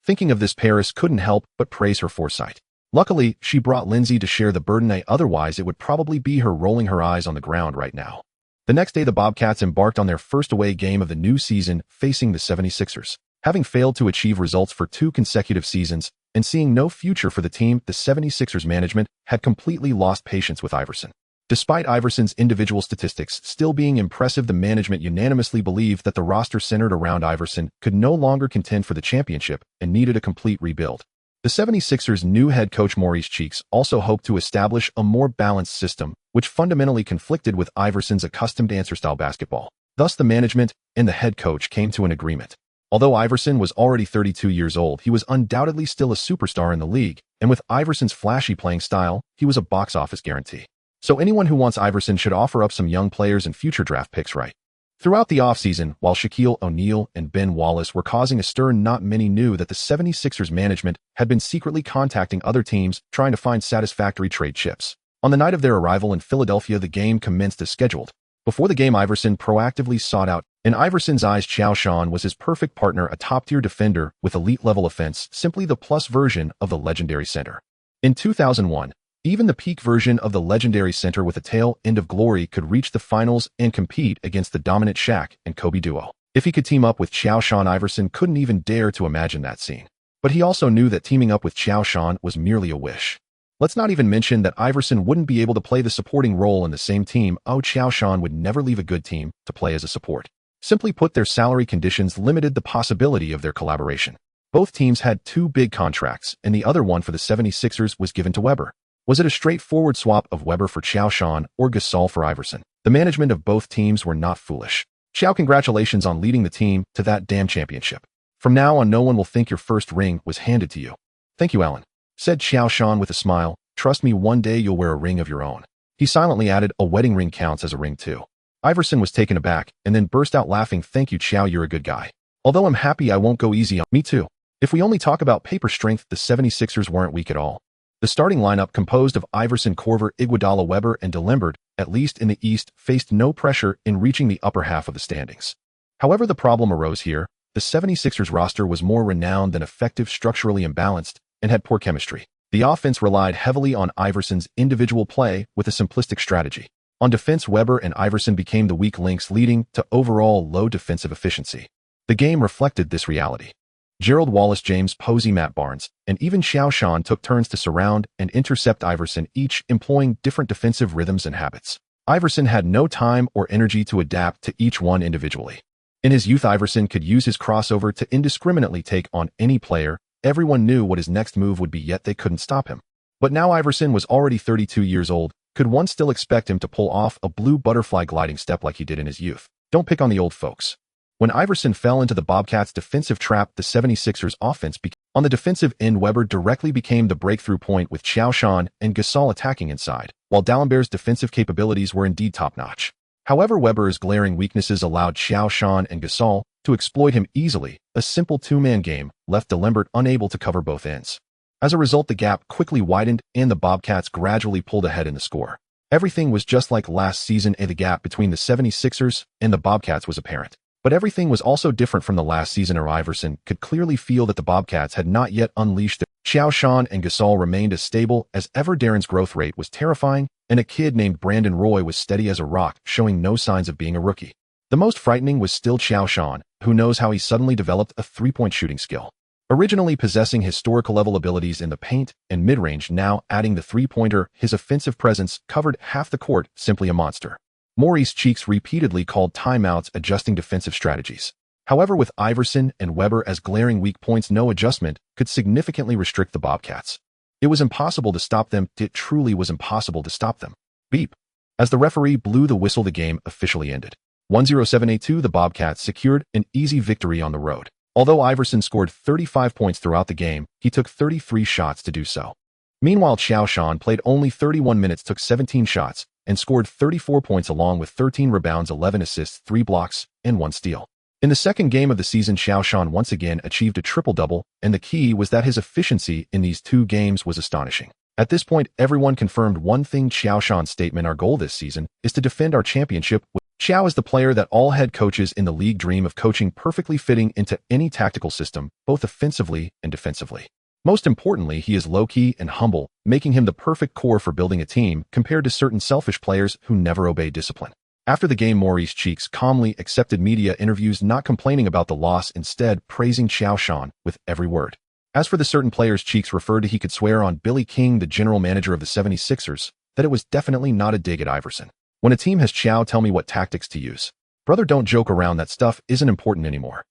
Thinking of this, Paris couldn't help but praise her foresight. Luckily, she brought Lindsay to share the burden, otherwise it would probably be her rolling her eyes on the ground right now. The next day, the Bobcats embarked on their first away game of the new season, facing the 76ers. Having failed to achieve results for 2 consecutive seasons and seeing no future for the team, the 76ers management had completely lost patience with Iverson. Despite Iverson's individual statistics still being impressive, the management unanimously believed that the roster centered around Iverson could no longer contend for the championship and needed a complete rebuild. The 76ers' new head coach Maurice Cheeks also hoped to establish a more balanced system, which fundamentally conflicted with Iverson's accustomed answer-style basketball. Thus, the management and the head coach came to an agreement. Although Iverson was already 32 years old, he was undoubtedly still a superstar in the league, and with Iverson's flashy playing style, he was a box office guarantee. So anyone who wants Iverson should offer up some young players and future draft picks, right? Throughout the offseason, while Shaquille O'Neal and Ben Wallace were causing a stir, not many knew that the 76ers management had been secretly contacting other teams trying to find satisfactory trade chips. On the night of their arrival in Philadelphia, the game commenced as scheduled. Before the game, Iverson proactively sought out. In Iverson's eyes, Qiao Shan was his perfect partner, a top-tier defender with elite-level offense, simply the plus version of the legendary center. In 2001, even the peak version of the legendary center with a tail end of glory could reach the finals and compete against the dominant Shaq and Kobe duo. If he could team up with Qiao Shan, Iverson couldn't even dare to imagine that scene. But he also knew that teaming up with Qiao Shan was merely a wish. Let's not even mention that Iverson wouldn't be able to play the supporting role in the same team. Qiao Shan would never leave a good team to play as a support. Simply put, their salary conditions limited the possibility of their collaboration. Both teams had 2 big contracts, and the other one for the 76ers was given to Weber. Was it a straightforward swap of Weber for Qiao Shan or Gasol for Iverson? The management of both teams were not foolish. Qiao, congratulations on leading the team to that damn championship. From now on, no one will think your first ring was handed to you. Thank you, Alan, said Qiao Shan with a smile. Trust me, one day you'll wear a ring of your own. He silently added, a wedding ring counts as a ring too. Iverson was taken aback and then burst out laughing. Thank you, Qiao, you're a good guy. Although I'm happy I won't go easy on me too. If we only talk about paper strength, the 76ers weren't weak at all. The starting lineup, composed of Iverson, Korver, Iguodala, Weber, and DeLembert, at least in the East, faced no pressure in reaching the upper half of the standings. However, the problem arose here. The 76ers roster was more renowned than effective, structurally imbalanced, and had poor chemistry. The offense relied heavily on Iverson's individual play with a simplistic strategy. On defense, Weber and Iverson became the weak links, leading to overall low defensive efficiency. The game reflected this reality. Gerald Wallace, James Posey, Matt Barnes, and even Qiao Shan took turns to surround and intercept Iverson, each employing different defensive rhythms and habits. Iverson had no time or energy to adapt to each one individually. In his youth, Iverson could use his crossover to indiscriminately take on any player. Everyone knew what his next move would be, yet they couldn't stop him. But now Iverson was already 32 years old. Could one still expect him to pull off a blue butterfly gliding step like he did in his youth? Don't pick on the old folks. When Iverson fell into the Bobcats' defensive trap, the 76ers offense began. On the defensive end, Weber directly became the breakthrough point, with Qiao Shan and Gasol attacking inside, while D'Alembert's defensive capabilities were indeed top-notch. However, Weber's glaring weaknesses allowed Qiao Shan and Gasol to exploit him easily. A simple 2-man game left D'Alembert unable to cover both ends. As a result, the gap quickly widened and the Bobcats gradually pulled ahead in the score. Everything was just like last season, and the gap between the 76ers and the Bobcats was apparent. But everything was also different from the last season. Iverson could clearly feel that the Bobcats had not yet unleashed their Qiao Shan and Gasol remained as stable as ever. Darren's growth rate was terrifying, and a kid named Brandon Roy was steady as a rock, showing no signs of being a rookie. The most frightening was still Qiao Shan, who knows how he suddenly developed a three-point shooting skill. Originally possessing historical level abilities in the paint and mid-range, now adding the three-pointer, his offensive presence covered half the court, simply a monster. Maurice Cheeks repeatedly called timeouts, adjusting defensive strategies. However, with Iverson and Weber as glaring weak points, no adjustment could significantly restrict the Bobcats. It was impossible to stop them. It truly was impossible to stop them. Beep. As the referee blew the whistle, the game officially ended. 107-82, the Bobcats secured an easy victory on the road. Although Iverson scored 35 points throughout the game, he took 33 shots to do so. Meanwhile, Qiao Shan played only 31 minutes, took 17 shots, and scored 34 points along with 13 rebounds, 11 assists, 3 blocks, and 1 steal. In the second game of the season, Qiao Shan once again achieved a triple-double, and the key was that his efficiency in these 2 games was astonishing. At this point, everyone confirmed one thing: Qiao Shan's statement, "Our goal this season is to defend our championship." Qiao is the player that all head coaches in the league dream of, coaching perfectly fitting into any tactical system, both offensively and defensively. Most importantly, he is low-key and humble, making him the perfect core for building a team compared to certain selfish players who never obey discipline. After the game, Maurice Cheeks calmly accepted media interviews, not complaining about the loss, instead praising Qiao Shan with every word. As for the certain players Cheeks referred to, he could swear on Billy King, the general manager of the 76ers, that it was definitely not a dig at Iverson. When a team has Qiao tell me what tactics to use. Brother, don't joke around, that stuff isn't important anymore.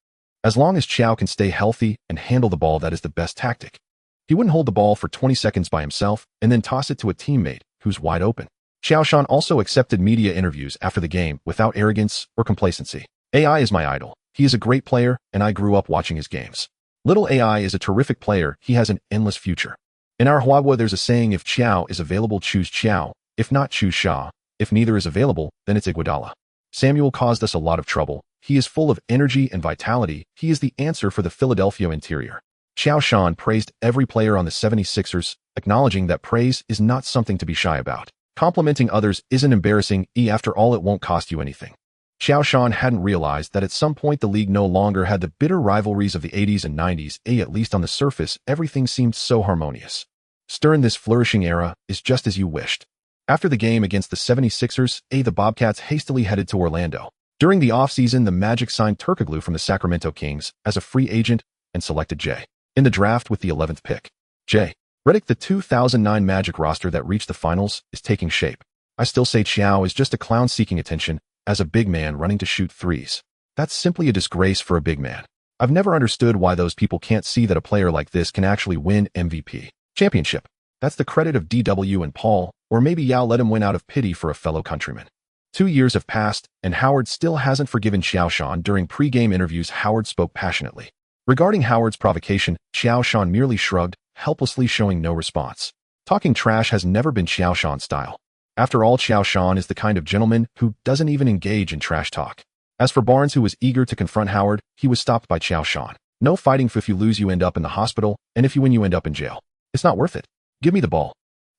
As long as Qiao can stay healthy and handle the ball, that is the best tactic. He wouldn't hold the ball for 20 seconds by himself and then toss it to a teammate who's wide open. Qiao Shan also accepted media interviews after the game without arrogance or complacency. AI is my idol. He is a great player, and I grew up watching his games. Little AI is a terrific player. He has an endless future. In our Huahua, there's a saying: if Qiao is available, choose Qiao. If not, choose Sha. If neither is available, then it's Iguodala. Samuel caused us a lot of trouble. He is full of energy and vitality. He is the answer for the Philadelphia interior. Qiao Shan praised every player on the 76ers, acknowledging that praise is not something to be shy about. Complimenting others isn't embarrassing. After all, it won't cost you anything. Qiao Shan hadn't realized that at some point the league no longer had the bitter rivalries of the 80s and 90s. At least on the surface, everything seemed so harmonious. Stern, this flourishing era is just as you wished. After the game against the 76ers, the Bobcats hastily headed to Orlando. During the offseason, the Magic signed Turkoglu from the Sacramento Kings as a free agent and selected J. in the draft with the 11th pick. J. Redick, the 2009 Magic roster that reached the finals, is taking shape. I still say Qiao is just a clown seeking attention as a big man running to shoot threes. That's simply a disgrace for a big man. I've never understood why those people can't see that a player like this can actually win MVP championship. That's the credit of DW and Paul, or maybe Yao let him win out of pity for a fellow countryman. 2 years have passed, and Howard still hasn't forgiven Qiao Shan. During pre-game interviews, Howard spoke passionately. Regarding Howard's provocation, Qiao Shan merely shrugged, helplessly, showing no response. Talking trash has never been Qiao Shan's style. After all, Qiao Shan is the kind of gentleman who doesn't even engage in trash talk. As for Barnes, who was eager to confront Howard, he was stopped by Qiao Shan. No fighting. If you lose, you end up in the hospital, and if you win, you end up in jail. It's not worth it. Give me the ball.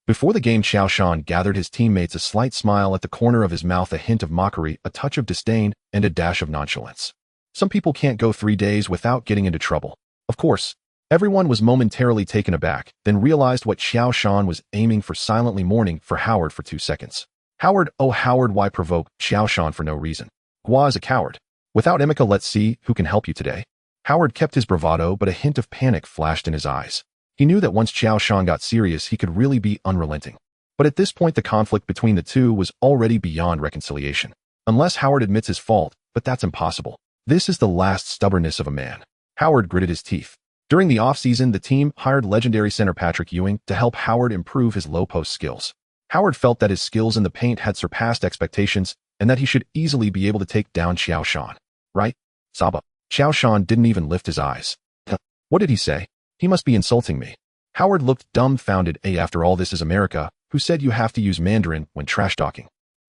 Before the game, Qiao Shan gathered his teammates, a slight smile at the corner of his mouth, a hint of mockery, a touch of disdain, and a dash of nonchalance. Some people can't go 3 days without getting into trouble. Of course, everyone was momentarily taken aback, then realized what Qiao Shan was aiming for, silently mourning for Howard for 2 seconds. Howard, oh Howard, why provoke Qiao Shan for no reason? Gua is a coward. Without Emeka, let's see who can help you today. Howard kept his bravado, but a hint of panic flashed in his eyes. He knew that once Qiao Shan got serious, he could really be unrelenting. But at this point, the conflict between the two was already beyond reconciliation. Unless Howard admits his fault, but that's impossible. This is the last stubbornness of a man. Howard gritted his teeth. During the offseason, the team hired legendary center Patrick Ewing to help Howard improve his low-post skills. Howard felt that his skills in the paint had surpassed expectations and that he should easily be able to take down Qiao Shan. Right? Saba. Qiao Shan didn't even lift his eyes. What did he say? He must be insulting me. Howard looked dumbfounded. After all, this is America. Who said you have to use Mandarin when trash talking?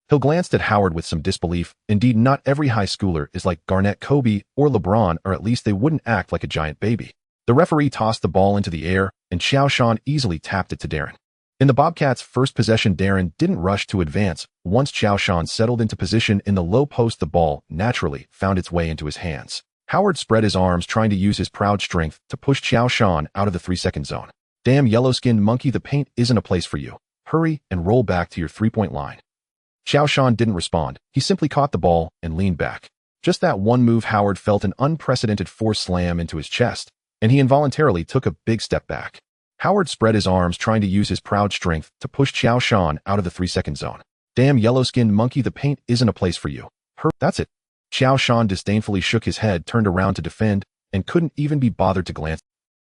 Hill glanced at Howard with some disbelief. Indeed, not every high schooler is like Garnett, Kobe, or LeBron, or at least they wouldn't act like a giant baby. The referee tossed the ball into the air, and Qiao Shan easily tapped it to Darren. In the Bobcats' first possession, Darren didn't rush to advance. Once Qiao Shan settled into position in the low post, the ball naturally found its way into his hands. Howard spread his arms, trying to use his proud strength to push Qiao Shan out of the 3-second zone. Damn yellow-skinned monkey, the paint isn't a place for you. Hurry and roll back to your three-point line. Qiao Shan didn't respond. He simply caught the ball and leaned back. Just that one move, Howard felt an unprecedented force slam into his chest, and he involuntarily took a big step back. Howard spread his arms, trying to use his proud strength to push Qiao Shan out of the 3-second zone. Damn yellow-skinned monkey, the paint isn't a place for you. That's it. Qiao Shan disdainfully shook his head, turned around to defend, and couldn't even be bothered to glance.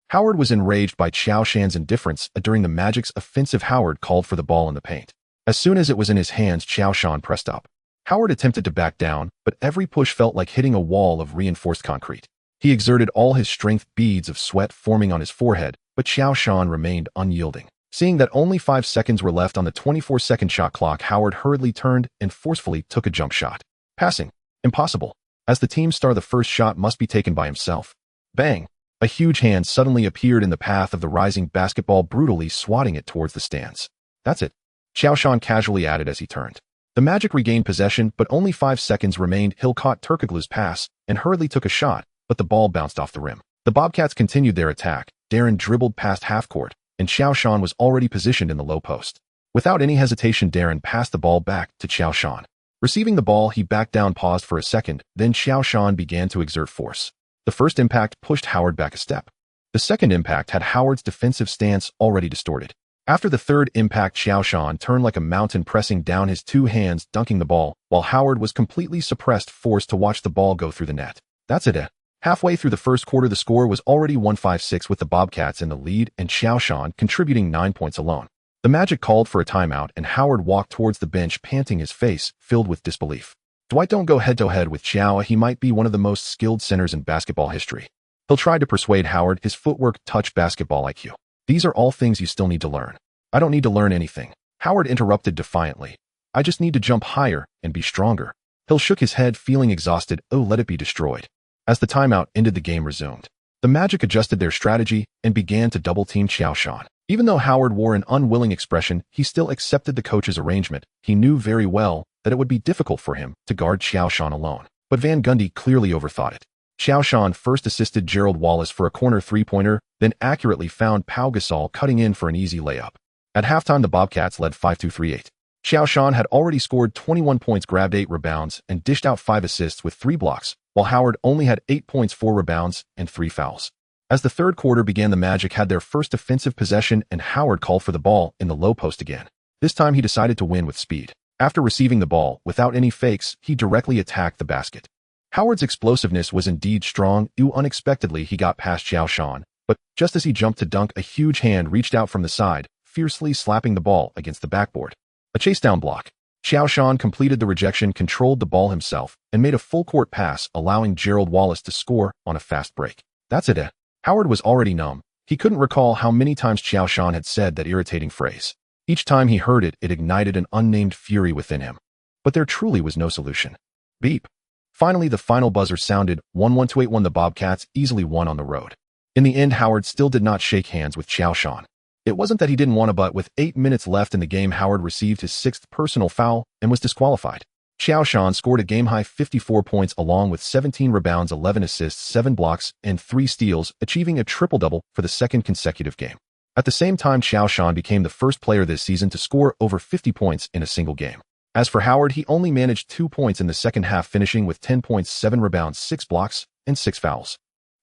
Howard was enraged by Qiao Shan's indifference during the Magic's offensive. Howard called for the ball in the paint. As soon as it was in his hands, Qiao Shan pressed up. Howard attempted to back down, but every push felt like hitting a wall of reinforced concrete. He exerted all his strength, beads of sweat forming on his forehead, but Qiao Shan remained unyielding. Seeing that only 5 seconds were left on the 24-second shot clock, Howard hurriedly turned and forcefully took a jump shot. Passing. Impossible. As the team star, the first shot must be taken by himself. Bang! A huge hand suddenly appeared in the path of the rising basketball, brutally swatting it towards the stands. That's it. Qiao Shan casually added as he turned. The Magic regained possession, but only 5 seconds remained. Hill caught Turkoglu's pass and hurriedly took a shot, but the ball bounced off the rim. The Bobcats continued their attack. Darren dribbled past half-court, and Qiao Shan was already positioned in the low post. Without any hesitation, Darren passed the ball back to Qiao Shan. Receiving the ball, he backed down, paused for a second, then Qiao Shan began to exert force. The first impact pushed Howard back a step. The second impact had Howard's defensive stance already distorted. After the third impact, Qiao Shan turned like a mountain, pressing down his 2 hands, dunking the ball, while Howard was completely suppressed, forced to watch the ball go through the net. That's it. Halfway through the first quarter, the score was already 1-5-6, with the Bobcats in the lead and Qiao Shan contributing 9 points alone. The Magic called for a timeout, and Howard walked towards the bench, panting, his face filled with disbelief. Dwight, don't go head-to-head with Qiao. He might be one of the most skilled centers in basketball history. He'll try to persuade Howard. His footwork, touch, basketball IQ. These are all things you still need to learn. I don't need to learn anything. Howard interrupted defiantly. I just need to jump higher and be stronger. Hill shook his head, feeling exhausted. Oh, let it be destroyed. As the timeout ended, the game resumed. The Magic adjusted their strategy and began to double-team Qiao Shan. Even though Howard wore an unwilling expression, he still accepted the coach's arrangement. He knew very well that it would be difficult for him to guard Qiao Shan alone. But Van Gundy clearly overthought it. Qiao Shan first assisted Gerald Wallace for a corner three-pointer, then accurately found Pau Gasol cutting in for an easy layup. At halftime, the Bobcats led 5-2-3-8. Qiao Shan had already scored 21 points, grabbed 8 rebounds, and dished out 5 assists with 3 blocks, while Howard only had 8 points, 4 rebounds, and 3 fouls. As the third quarter began, the Magic had their first offensive possession, and Howard called for the ball in the low post again. This time he decided to win with speed. After receiving the ball, without any fakes, he directly attacked the basket. Howard's explosiveness was indeed strong. Unexpectedly, he got past Qiao Shan, but just as he jumped to dunk, a huge hand reached out from the side, fiercely slapping the ball against the backboard. A chase-down block. Qiao Shan completed the rejection, controlled the ball himself, and made a full-court pass, allowing Gerald Wallace to score on a fast break. That's it. Howard was already numb. He couldn't recall how many times Qiao Shan had said that irritating phrase. Each time he heard it, it ignited an unnamed fury within him. But there truly was no solution. Beep. Finally, the final buzzer sounded. 1-1-2-8-1. The Bobcats easily won on the road. In the end, Howard still did not shake hands with Qiao Shan. It wasn't that he didn't want to, but with 8 minutes left in the game, Howard received his 6th personal foul and was disqualified. Qiao Shan scored a game-high 54 points along with 17 rebounds, 11 assists, 7 blocks, and 3 steals, achieving a triple-double for the 2nd consecutive game. At the same time, Qiao Shan became the first player this season to score over 50 points in a single game. As for Howard, he only managed 2 points in the second half, finishing with 10 points, 7 rebounds, 6 blocks, and 6 fouls.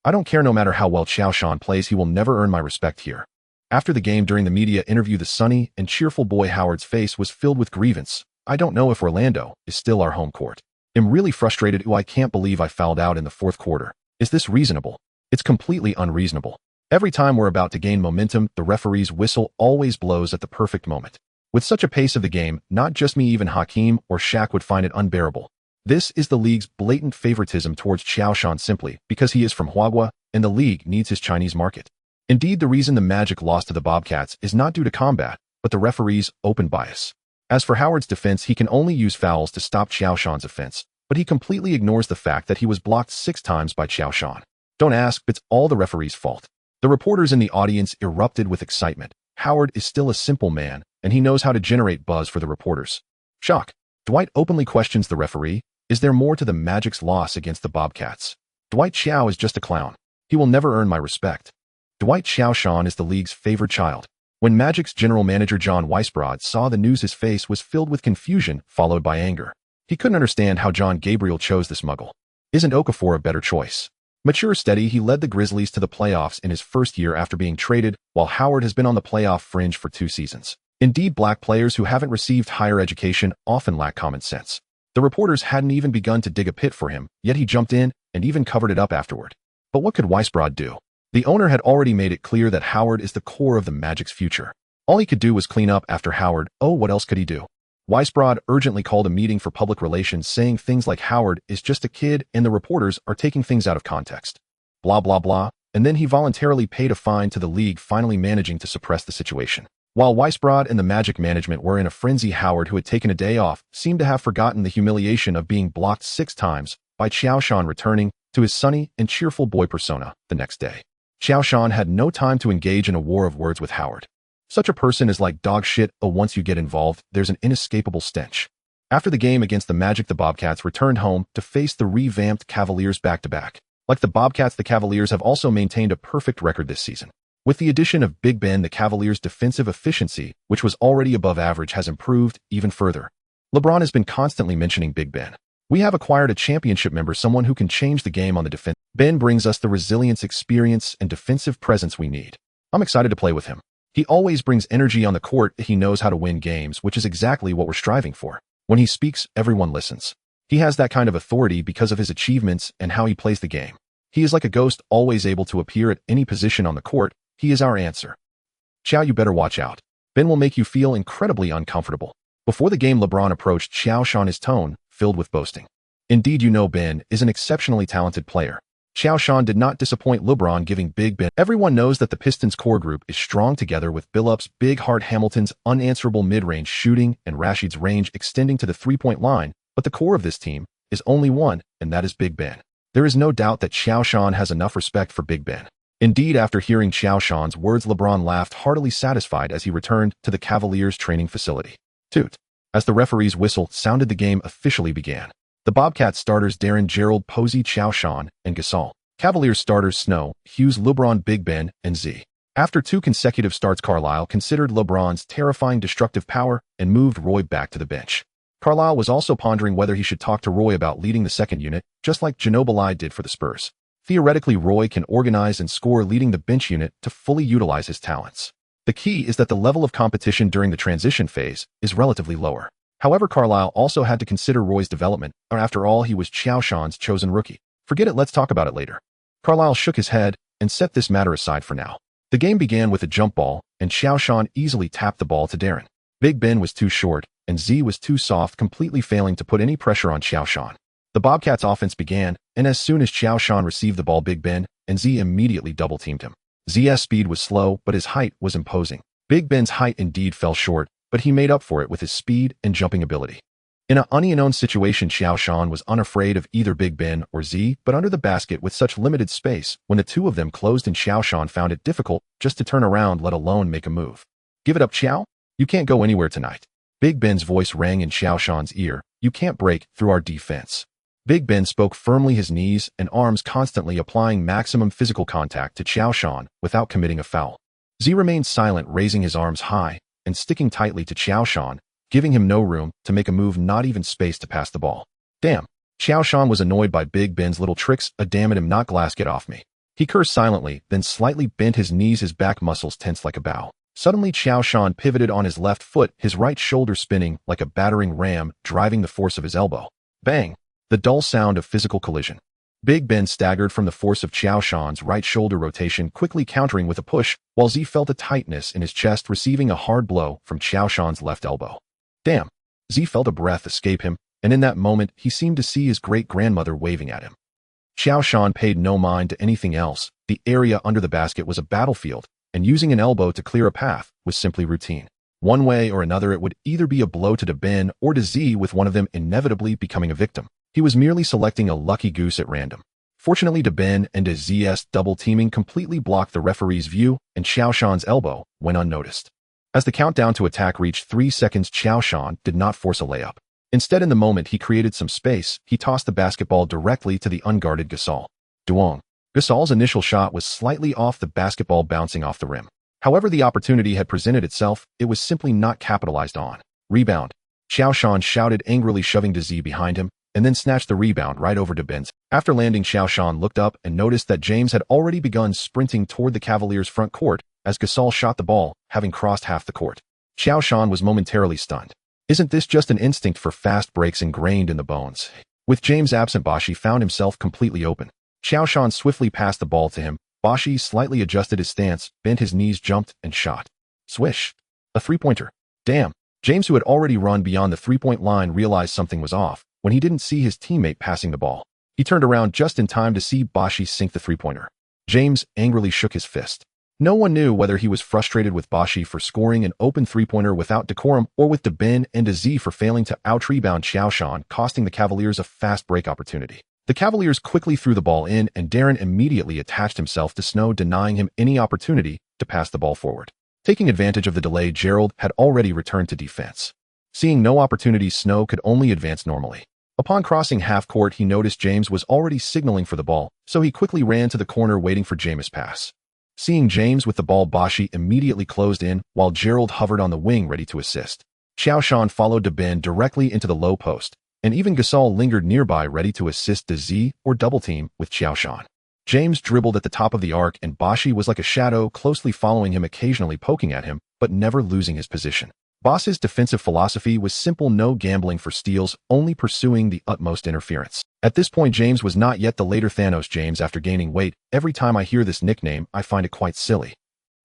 I don't care. No matter how well Qiao Shan plays, he will never earn my respect here. After the game, during the media interview, the sunny and cheerful boy Howard's face was filled with grievance. I don't know if Orlando is still our home court. I'm really frustrated. I can't believe I fouled out in the 4th quarter. Is this reasonable? It's completely unreasonable. Every time we're about to gain momentum, the referee's whistle always blows at the perfect moment. With such a pace of the game, not just me, even Hakeem or Shaq would find it unbearable. This is the league's blatant favoritism towards Qiao Shan simply because he is from Huahua and the league needs his Chinese market. Indeed, the reason the Magic lost to the Bobcats is not due to combat, but the referee's open bias. As for Howard's defense, he can only use fouls to stop Qiao Shan's offense, but he completely ignores the fact that he was blocked 6 times by Qiao Shan. Don't ask, it's all the referee's fault. The reporters in the audience erupted with excitement. Howard is still a simple man, and he knows how to generate buzz for the reporters. Shock. Dwight openly questions the referee. Is there more to the Magic's loss against the Bobcats? Dwight Qiao is just a clown. He will never earn my respect. Dwight Qiao Shan is the league's favorite child. When Magic's general manager John Weisbrod saw the news, his face was filled with confusion, followed by anger. He couldn't understand how John Gabriel chose this muggle. Isn't Okafor a better choice? Mature steady, he led the Grizzlies to the playoffs in his first year after being traded, while Howard has been on the playoff fringe for 2 seasons. Indeed, black players who haven't received higher education often lack common sense. The reporters hadn't even begun to dig a pit for him, yet he jumped in and even covered it up afterward. But what could Weisbrod do? The owner had already made it clear that Howard is the core of the Magic's future. All he could do was clean up after Howard. Oh, what else could he do? Weisbrod urgently called a meeting for public relations, saying things like Howard is just a kid and the reporters are taking things out of context. Blah, blah, blah. And then he voluntarily paid a fine to the league, finally managing to suppress the situation. While Weisbrod and the Magic management were in a frenzy, Howard, who had taken a day off, seemed to have forgotten the humiliation of being blocked 6 times by Qiao Shan returning to his sunny and cheerful boy persona the next day. Qiao Shan had no time to engage in a war of words with Howard. Such a person is like dog shit. Once you get involved, there's an inescapable stench. After the game against the Magic, the Bobcats returned home to face the revamped Cavaliers back-to-back. Like the Bobcats, the Cavaliers have also maintained a perfect record this season. With the addition of Big Ben, the Cavaliers' defensive efficiency, which was already above average, has improved even further. LeBron has been constantly mentioning Big Ben. We have acquired a championship member, someone who can change the game on the defense. Ben brings us the resilience, experience, and defensive presence we need. I'm excited to play with him. He always brings energy on the court. He knows how to win games, which is exactly what we're striving for. When he speaks, everyone listens. He has that kind of authority because of his achievements and how he plays the game. He is like a ghost, always able to appear at any position on the court. He is our answer. Qiao, you better watch out. Ben will make you feel incredibly uncomfortable. Before the game, LeBron approached Qiao Shan, his tone filled with boasting. Indeed, you know Ben is an exceptionally talented player. Qiao Shan did not disappoint LeBron, giving Big Ben. Everyone knows that the Pistons' core group is strong, together with Billups, Big Heart Hamilton's unanswerable mid-range shooting and Rashid's range extending to the three-point line, but the core of this team is only one, and that is Big Ben. There is no doubt that Qiao Shan has enough respect for Big Ben. Indeed, after hearing Qiao Shan's words, LeBron laughed, heartily satisfied as he returned to the Cavaliers' training facility. Toot. As the referee's whistle sounded, the game officially began. The Bobcats starters Darren, Gerald, Posey, Qiao Shan, and Gasol. Cavaliers starters Snow, Hughes, LeBron, Big Ben, and Z. After 2 consecutive starts, Carlisle considered LeBron's terrifying destructive power and moved Roy back to the bench. Carlisle was also pondering whether he should talk to Roy about leading the second unit, just like Ginobili did for the Spurs. Theoretically, Roy can organize and score, leading the bench unit to fully utilize his talents. The key is that the level of competition during the transition phase is relatively lower. However, Carlisle also had to consider Roy's development, or after all, he was Qiao Shan's chosen rookie. Forget it, let's talk about it later. Carlisle shook his head and set this matter aside for now. The game began with a jump ball, and Qiao Shan easily tapped the ball to Darren. Big Ben was too short, and Z was too soft, completely failing to put any pressure on Qiao Shan. The Bobcats' offense began, and as soon as Qiao Shan received the ball, Big Ben and Z immediately double-teamed him. Z's speed was slow, but his height was imposing. Big Ben's height indeed fell short, but he made up for it with his speed and jumping ability. In an unknown situation, Qiao Shan was unafraid of either Big Ben or Z, but under the basket with such limited space, when the two of them closed and Qiao Shan found it difficult just to turn around, let alone make a move. Give it up, Qiao. You can't go anywhere tonight. Big Ben's voice rang in Qiao Shan's ear. You can't break through our defense. Big Ben spoke firmly, his knees and arms constantly applying maximum physical contact to Qiao Shan without committing a foul. Z remained silent, raising his arms high and sticking tightly to Qiao Shan, giving him no room to make a move, not even space to pass the ball. Damn. Qiao Shan was annoyed by Big Ben's little tricks. A damn it, him not glass, get off me. He cursed silently, then slightly bent his knees, his back muscles tense like a bow. Suddenly, Qiao Shan pivoted on his left foot, his right shoulder spinning like a battering ram, driving the force of his elbow. Bang! The dull sound of physical collision. Big Ben staggered from the force of Qiao Shan's right shoulder rotation, quickly countering with a push, while Z felt a tightness in his chest, receiving a hard blow from Qiao Shan's left elbow. Damn! Z felt a breath escape him, and in that moment, he seemed to see his great-grandmother waving at him. Qiao Shan paid no mind to anything else. The area under the basket was a battlefield, and using an elbow to clear a path was simply routine. One way or another, it would either be a blow to Ben or to Z, with one of them inevitably becoming a victim. He was merely selecting a lucky goose at random. Fortunately, Dabin and Z's double teaming completely blocked the referee's view, and Qiao Shan's elbow went unnoticed. As the countdown to attack reached 3 seconds, Qiao Shan did not force a layup. Instead, in the moment he created some space, he tossed the basketball directly to the unguarded Gasol. Duong. Gasol's initial shot was slightly off, the basketball bouncing off the rim. However, the opportunity had presented itself, it was simply not capitalized on. Rebound. Qiao Shan shouted angrily, shoving Z behind him, and then snatched the rebound right over Dabin's. After landing, Qiao Shan looked up and noticed that James had already begun sprinting toward the Cavaliers' front court as Gasol shot the ball, having crossed half the court. Qiao Shan was momentarily stunned. Isn't this just an instinct for fast breaks ingrained in the bones? With James absent, Bashi found himself completely open. Qiao Shan swiftly passed the ball to him. Bashi slightly adjusted his stance, bent his knees, jumped, and shot. Swish. A three-pointer. Damn. James, who had already run beyond the three-point line, realized something was off when he didn't see his teammate passing the ball. He turned around just in time to see Bashi sink the three-pointer. James angrily shook his fist. No one knew whether he was frustrated with Bashi for scoring an open three-pointer without decorum or with Dabin and Z for failing to out-rebound Qiao Shan, costing the Cavaliers a fast break opportunity. The Cavaliers quickly threw the ball in, and Darren immediately attached himself to Snow, denying him any opportunity to pass the ball forward. Taking advantage of the delay, Gerald had already returned to defense. Seeing no opportunities, Snow could only advance normally. Upon crossing half-court, he noticed James was already signaling for the ball, so he quickly ran to the corner waiting for James' pass. Seeing James with the ball, Bashi immediately closed in, while Gerald hovered on the wing ready to assist. Qiao Shan followed Dabin directly into the low post, and even Gasol lingered nearby ready to assist Z or double team with Qiao Shan. James dribbled at the top of the arc, and Bashi was like a shadow, closely following him, occasionally poking at him, but never losing his position. Boss's defensive philosophy was simple: no gambling for steals, only pursuing the utmost interference. At this point, James was not yet the later Thanos James after gaining weight. Every time I hear this nickname, I find it quite silly.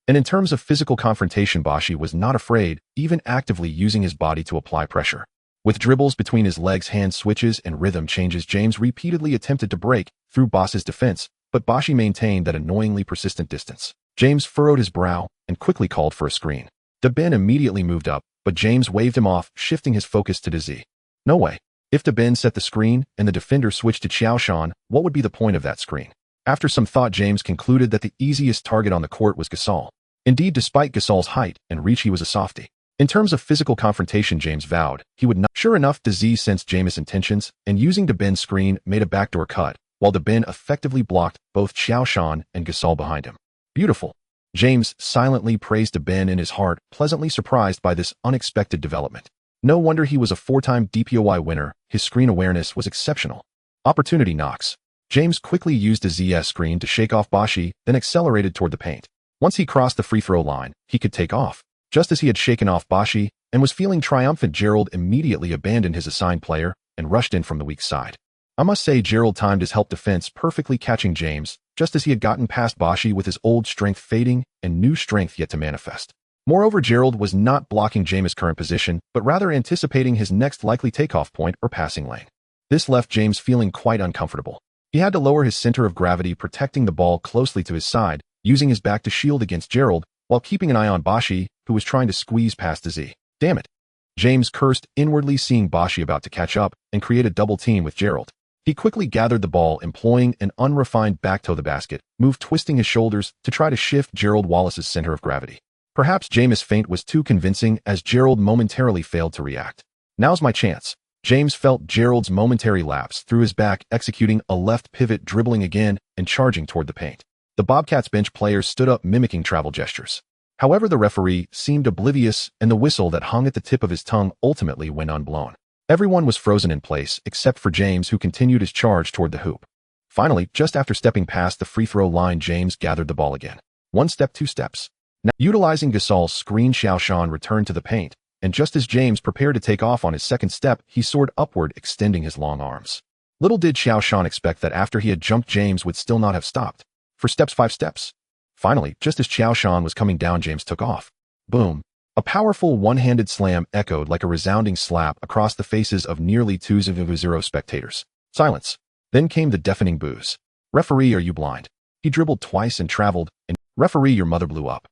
And in terms of physical confrontation, Bashi was not afraid, even actively using his body to apply pressure. With dribbles between his legs, hand switches, and rhythm changes, James repeatedly attempted to break through Boss's defense, but Bashi maintained that annoyingly persistent distance. James furrowed his brow and quickly called for a screen. Dabin immediately moved up, but James waved him off, shifting his focus to Z. No way. If Dabin set the screen and the defender switched to Qiao Shan, what would be the point of that screen? After some thought, James concluded that the easiest target on the court was Gasol. Indeed, despite Gasol's height and reach, he was a softie. In terms of physical confrontation, James vowed he would not. Sure enough, Z sensed James' intentions, and using Dabin's screen, made a backdoor cut, while Dabin effectively blocked both Qiao Shan and Gasol behind him. Beautiful. James silently praised Dabin in his heart, pleasantly surprised by this unexpected development. No wonder he was a 4-time DPOY winner, his screen awareness was exceptional. Opportunity knocks. James quickly used a ZS screen to shake off Bashi, then accelerated toward the paint. Once he crossed the free throw line, he could take off. Just as he had shaken off Bashi and was feeling triumphant, Gerald immediately abandoned his assigned player and rushed in from the weak side. I must say, Gerald timed his help defense perfectly, catching James just as he had gotten past Bashi, with his old strength fading and new strength yet to manifest. Moreover, Gerald was not blocking James' current position, but rather anticipating his next likely takeoff point or passing lane. This left James feeling quite uncomfortable. He had to lower his center of gravity, protecting the ball closely to his side, using his back to shield against Gerald, while keeping an eye on Bashi, who was trying to squeeze past Z. Damn it. James cursed inwardly, seeing Bashi about to catch up and create a double team with Gerald. He quickly gathered the ball, employing an unrefined back toe the basket move, twisting his shoulders to try to shift Gerald Wallace's center of gravity. Perhaps James' feint was too convincing, as Gerald momentarily failed to react. Now's my chance. James felt Gerald's momentary lapse through his back, executing a left pivot, dribbling again, and charging toward the paint. The Bobcats bench players stood up, mimicking travel gestures. However, the referee seemed oblivious, and the whistle that hung at the tip of his tongue ultimately went unblown. Everyone was frozen in place, except for James, who continued his charge toward the hoop. Finally, just after stepping past the free throw line, James gathered the ball again. 1 step, 2 steps. Now, utilizing Gasol's screen, Qiao Shan returned to the paint, and just as James prepared to take off on his second step, he soared upward, extending his long arms. Little did Qiao Shan expect that after he had jumped, James would still not have stopped. 4 steps, 5 steps. Finally, just as Qiao Shan was coming down, James took off. Boom. A powerful one-handed slam echoed like a resounding slap across the faces of nearly 2,000 spectators. Silence. Then came the deafening boos. Referee, are you blind? He dribbled twice and traveled, and referee, your mother blew up.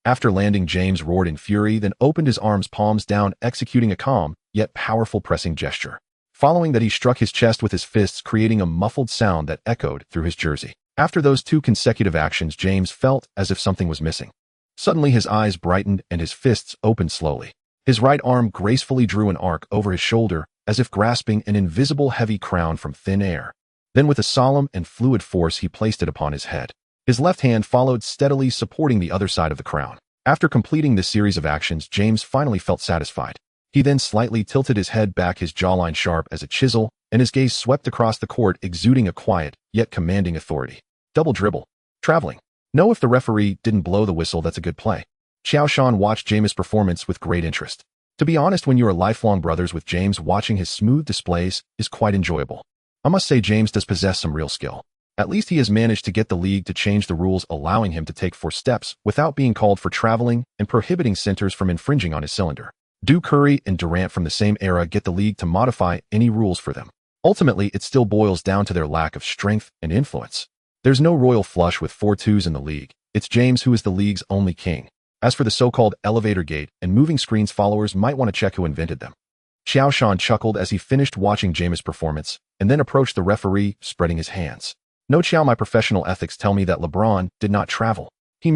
After landing, James roared in fury, then opened his arms, palms down, executing a calm, yet powerful pressing gesture. Following that, he struck his chest with his fists, creating a muffled sound that echoed through his jersey. After those two consecutive actions, James felt as if something was missing. Suddenly, his eyes brightened and his fists opened slowly. His right arm gracefully drew an arc over his shoulder, as if grasping an invisible heavy crown from thin air. Then, with a solemn and fluid force, he placed it upon his head. His left hand followed, steadily supporting the other side of the crown. After completing this series of actions, James finally felt satisfied. He then slightly tilted his head back, his jawline sharp as a chisel, and his gaze swept across the court, exuding a quiet, yet commanding authority. Double dribble. Traveling. No, if the referee didn't blow the whistle, that's a good play. Qiao Shan watched James' performance with great interest. To be honest, when you are lifelong brothers with James, watching his smooth displays is quite enjoyable. I must say James does possess some real skill. At least he has managed to get the league to change the rules, allowing him to take 4 steps without being called for traveling and prohibiting centers from infringing on his cylinder. Do Curry and Durant from the same era get the league to modify any rules for them? Ultimately, it still boils down to their lack of strength and influence. There's no royal flush with 4 twos in the league. It's James who is the league's only king. As for the so-called elevator gate and moving screens, followers might want to check who invented them. Qiao Shan chuckled as he finished watching James' performance and then approached the referee, spreading his hands. No, Qiao, my professional ethics tell me that LeBron did not travel. He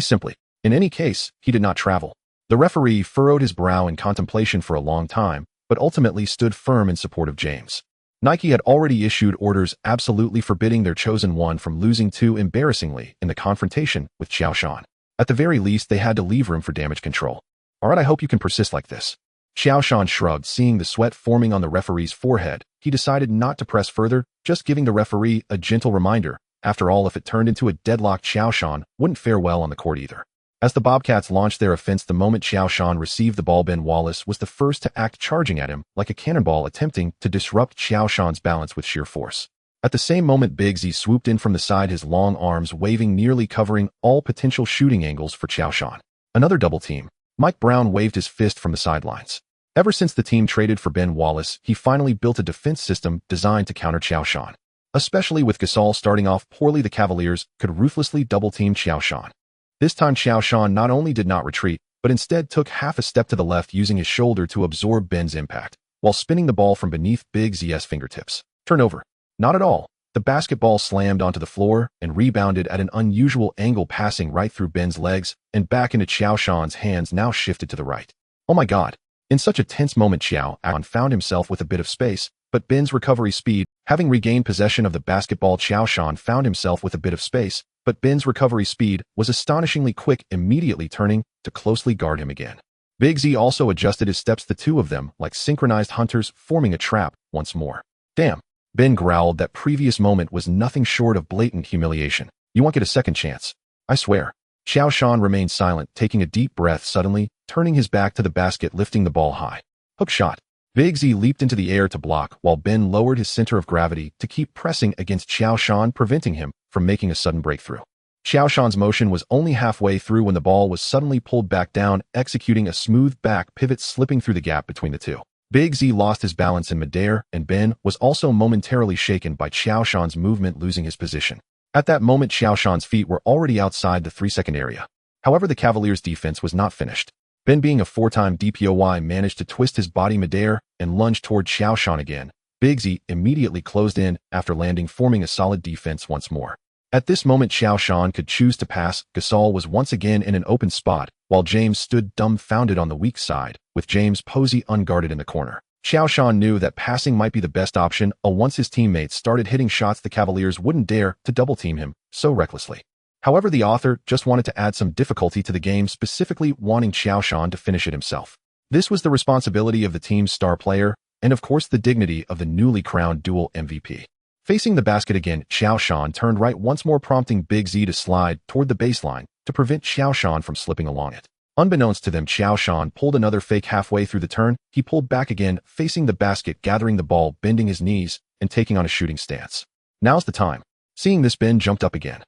simply. In any case, he did not travel. The referee furrowed his brow in contemplation for a long time, but ultimately stood firm in support of James. Nike had already issued orders absolutely forbidding their chosen one from losing too embarrassingly in the confrontation with Qiao Shan. At the very least, they had to leave room for damage control. Alright, I hope you can persist like this. Qiao Shan shrugged, seeing the sweat forming on the referee's forehead. He decided not to press further, just giving the referee a gentle reminder. After all, if it turned into a deadlock, Qiao Shan wouldn't fare well on the court either. As the Bobcats launched their offense, the moment Qiao Shan received the ball, Ben Wallace was the first to act, charging at him like a cannonball, attempting to disrupt Qiao Shan's balance with sheer force. At the same moment, Big Z swooped in from the side, his long arms waving, nearly covering all potential shooting angles for Qiao Shan. Another double team. Mike Brown waved his fist from the sidelines. Ever since the team traded for Ben Wallace, he finally built a defense system designed to counter Qiao Shan. Especially with Gasol starting off poorly, the Cavaliers could ruthlessly double-team Qiao Shan. This time, Qiao Shan not only did not retreat, but instead took half a step to the left, using his shoulder to absorb Ben's impact, while spinning the ball from beneath Big Z's fingertips. Turnover. Not at all. The basketball slammed onto the floor and rebounded at an unusual angle, passing right through Ben's legs and back into Qiao Shan's hands, now shifted to the right. Oh my God. In such a tense moment, Qiao Shan found himself with a bit of space, but Ben's recovery speed, having regained possession of the basketball, Qiao Shan found himself with a bit of space, but Ben's recovery speed was astonishingly quick, immediately turning to closely guard him again. Big Z also adjusted his steps, the two of them like synchronized hunters, forming a trap once more. Damn. Ben growled. That previous moment was nothing short of blatant humiliation. You won't get a second chance. I swear. Qiao Shan remained silent, taking a deep breath, suddenly turning his back to the basket, lifting the ball high. Hook shot. Big Z leaped into the air to block, while Ben lowered his center of gravity to keep pressing against Qiao Shan, preventing him from making a sudden breakthrough. Qiao Shan's motion was only halfway through when the ball was suddenly pulled back down, executing a smooth back pivot, slipping through the gap between the two. Big Z lost his balance in midair, and Ben was also momentarily shaken by Qiao Shan's movement, losing his position. At that moment, Qiao Shan's feet were already outside the 3-second area. However, the Cavaliers' defense was not finished. Ben, being a 4-time DPOY, managed to twist his body midair and lunge toward Qiao Shan again. Big Z immediately closed in after landing, forming a solid defense once more. At this moment, Qiao Shan could choose to pass. Gasol was once again in an open spot, while James stood dumbfounded on the weak side, with James Posey unguarded in the corner. Qiao Shan knew that passing might be the best option. Once his teammates started hitting shots, the Cavaliers wouldn't dare to double-team him so recklessly. However, the author just wanted to add some difficulty to the game, specifically wanting Qiao Shan to finish it himself. This was the responsibility of the team's star player, and of course the dignity of the newly crowned dual MVP. Facing the basket again, Qiao Shan turned right once more, prompting Big Z to slide toward the baseline to prevent Qiao Shan from slipping along it. Unbeknownst to them, Qiao Shan pulled another fake halfway through the turn. He pulled back again, facing the basket, gathering the ball, bending his knees, and taking on a shooting stance. Now's the time. Seeing this, Ben jumped up again.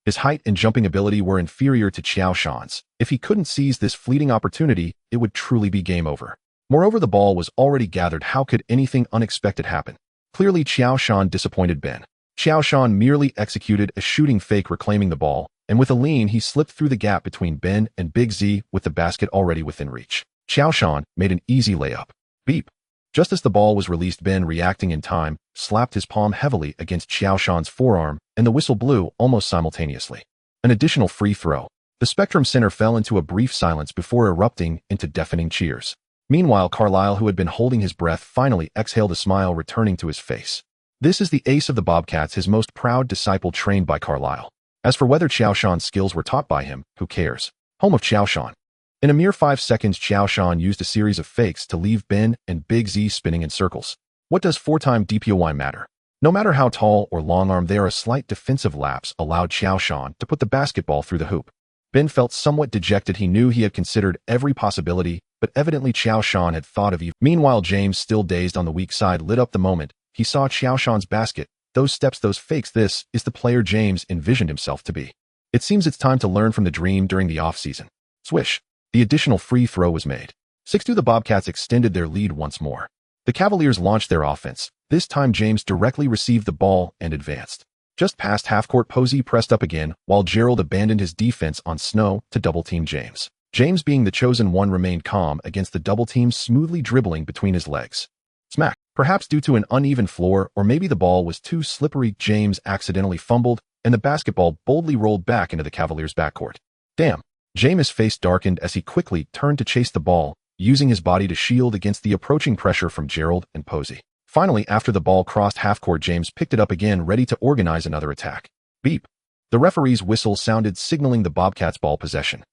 His height and jumping ability were inferior to Qiao Shan's. If he couldn't seize this fleeting opportunity, it would truly be game over. Moreover, the ball was already gathered. How could anything unexpected happen? Clearly, Qiao Shan disappointed Ben. Qiao Shan merely executed a shooting fake, reclaiming the ball, and with a lean, he slipped through the gap between Ben and Big Z with the basket already within reach. Qiao Shan made an easy layup. Beep. Just as the ball was released, Ben, reacting in time, slapped his palm heavily against Qiao Shan's forearm, and the whistle blew almost simultaneously. An additional free throw. The Spectrum Center fell into a brief silence before erupting into deafening cheers. Meanwhile, Carlisle, who had been holding his breath, finally exhaled, a smile returning to his face. This is the ace of the Bobcats, his most proud disciple, trained by Carlisle. As for whether Qiao Shan's skills were taught by him, who cares? Home of Qiao Shan. In a mere 5 seconds, Qiao Shan used a series of fakes to leave Ben and Big Z spinning in circles. What does 4-time DPOY matter? No matter how tall or long-armed they are, a slight defensive lapse allowed Qiao Shan to put the basketball through the hoop. Ben felt somewhat dejected. He knew he had considered every possibility, but evidently Qiao Shan had thought of even. Meanwhile, James, still dazed on the weak side, lit up the moment he saw Qiao Shan's basket. Those steps, those fakes, this is the player James envisioned himself to be. It seems it's time to learn from the dream during the offseason. Swish. The additional free throw was made. 6-2. The Bobcats extended their lead once more. The Cavaliers launched their offense. This time James directly received the ball and advanced. Just past half-court, Posey pressed up again, while Gerald abandoned his defense on Snow to double-team James. James, being the chosen one, remained calm against the double team, smoothly dribbling between his legs. Smack. Perhaps due to an uneven floor, or maybe the ball was too slippery, James accidentally fumbled, and the basketball boldly rolled back into the Cavaliers' backcourt. Damn. James' face darkened as he quickly turned to chase the ball, using his body to shield against the approaching pressure from Gerald and Posey. Finally, after the ball crossed half-court, James picked it up again, ready to organize another attack. Beep. The referee's whistle sounded, signaling the Bobcats' ball possession.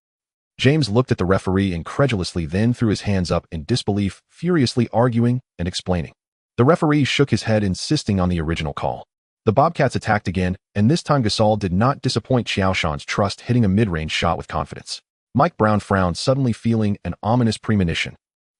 James looked at the referee incredulously, then threw his hands up in disbelief, furiously arguing and explaining. The referee shook his head, insisting on the original call. The Bobcats attacked again, and this time Gasol did not disappoint Qiao Shan's trust, hitting a mid-range shot with confidence. Mike Brown frowned, suddenly feeling an ominous premonition.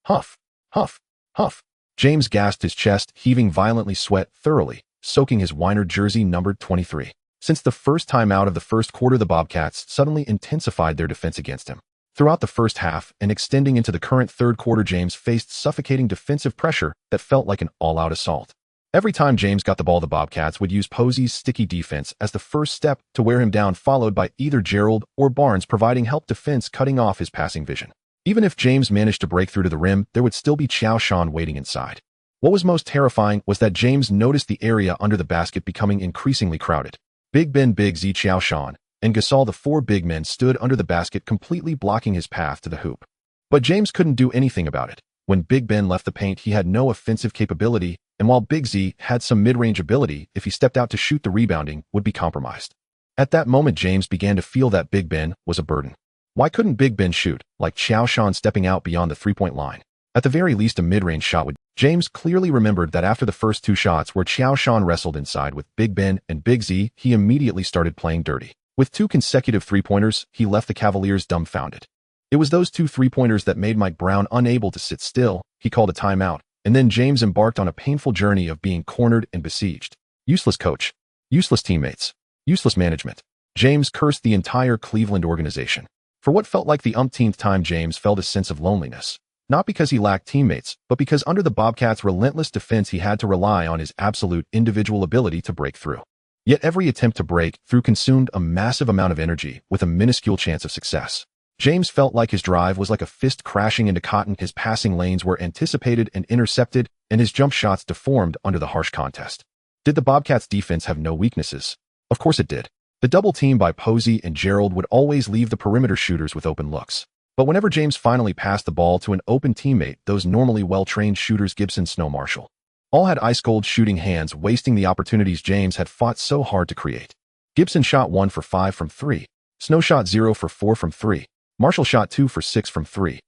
Huff, huff, huff. James gasped, his chest heaving violently, sweat thoroughly soaking his Winer jersey numbered 23. Since the first time out of the first quarter, the Bobcats suddenly intensified their defense against him. Throughout the first half and extending into the current third quarter, James faced suffocating defensive pressure that felt like an all-out assault. Every time James got the ball, the Bobcats would use Posey's sticky defense as the first step to wear him down, followed by either Gerald or Barnes providing help defense, cutting off his passing vision. Even if James managed to break through to the rim, there would still be Qiao Shan waiting inside. What was most terrifying was that James noticed the area under the basket becoming increasingly crowded. Big Ben, Big Z, Qiao Shan, and Gasol, the 4 big men, stood under the basket, completely blocking his path to the hoop. But James couldn't do anything about it. When Big Ben left the paint, he had no offensive capability, and while Big Z had some mid-range ability, if he stepped out to shoot, the rebounding would be compromised. At that moment, James began to feel that Big Ben was a burden. Why couldn't Big Ben shoot, like Qiao Shan, stepping out beyond the three-point line? At the very least, a mid-range shot would. James clearly remembered that after the first 2 shots where Qiao Shan wrestled inside with Big Ben and Big Z, he immediately started playing dirty. With 2 consecutive three-pointers, he left the Cavaliers dumbfounded. It was those 2 three-pointers that made Mike Brown unable to sit still. He called a timeout, and then James embarked on a painful journey of being cornered and besieged. Useless coach, useless teammates, useless management. James cursed the entire Cleveland organization. For what felt like the umpteenth time, James felt a sense of loneliness. Not because he lacked teammates, but because under the Bobcats' relentless defense, he had to rely on his absolute individual ability to break through. Yet every attempt to break through consumed a massive amount of energy, with a minuscule chance of success. James felt like his drive was like a fist crashing into cotton. His passing lanes were anticipated and intercepted, and his jump shots deformed under the harsh contest. Did the Bobcats' defense have no weaknesses? Of course it did. The double team by Posey and Gerald would always leave the perimeter shooters with open looks. But whenever James finally passed the ball to an open teammate, those normally well-trained shooters, Gibson, Snow, Marshall, all had ice-cold shooting hands, wasting the opportunities James had fought so hard to create. Gibson shot 1 for 5 from 3. Snow shot 0 for 4 from 3. Marshall shot 2 for 6 from 3.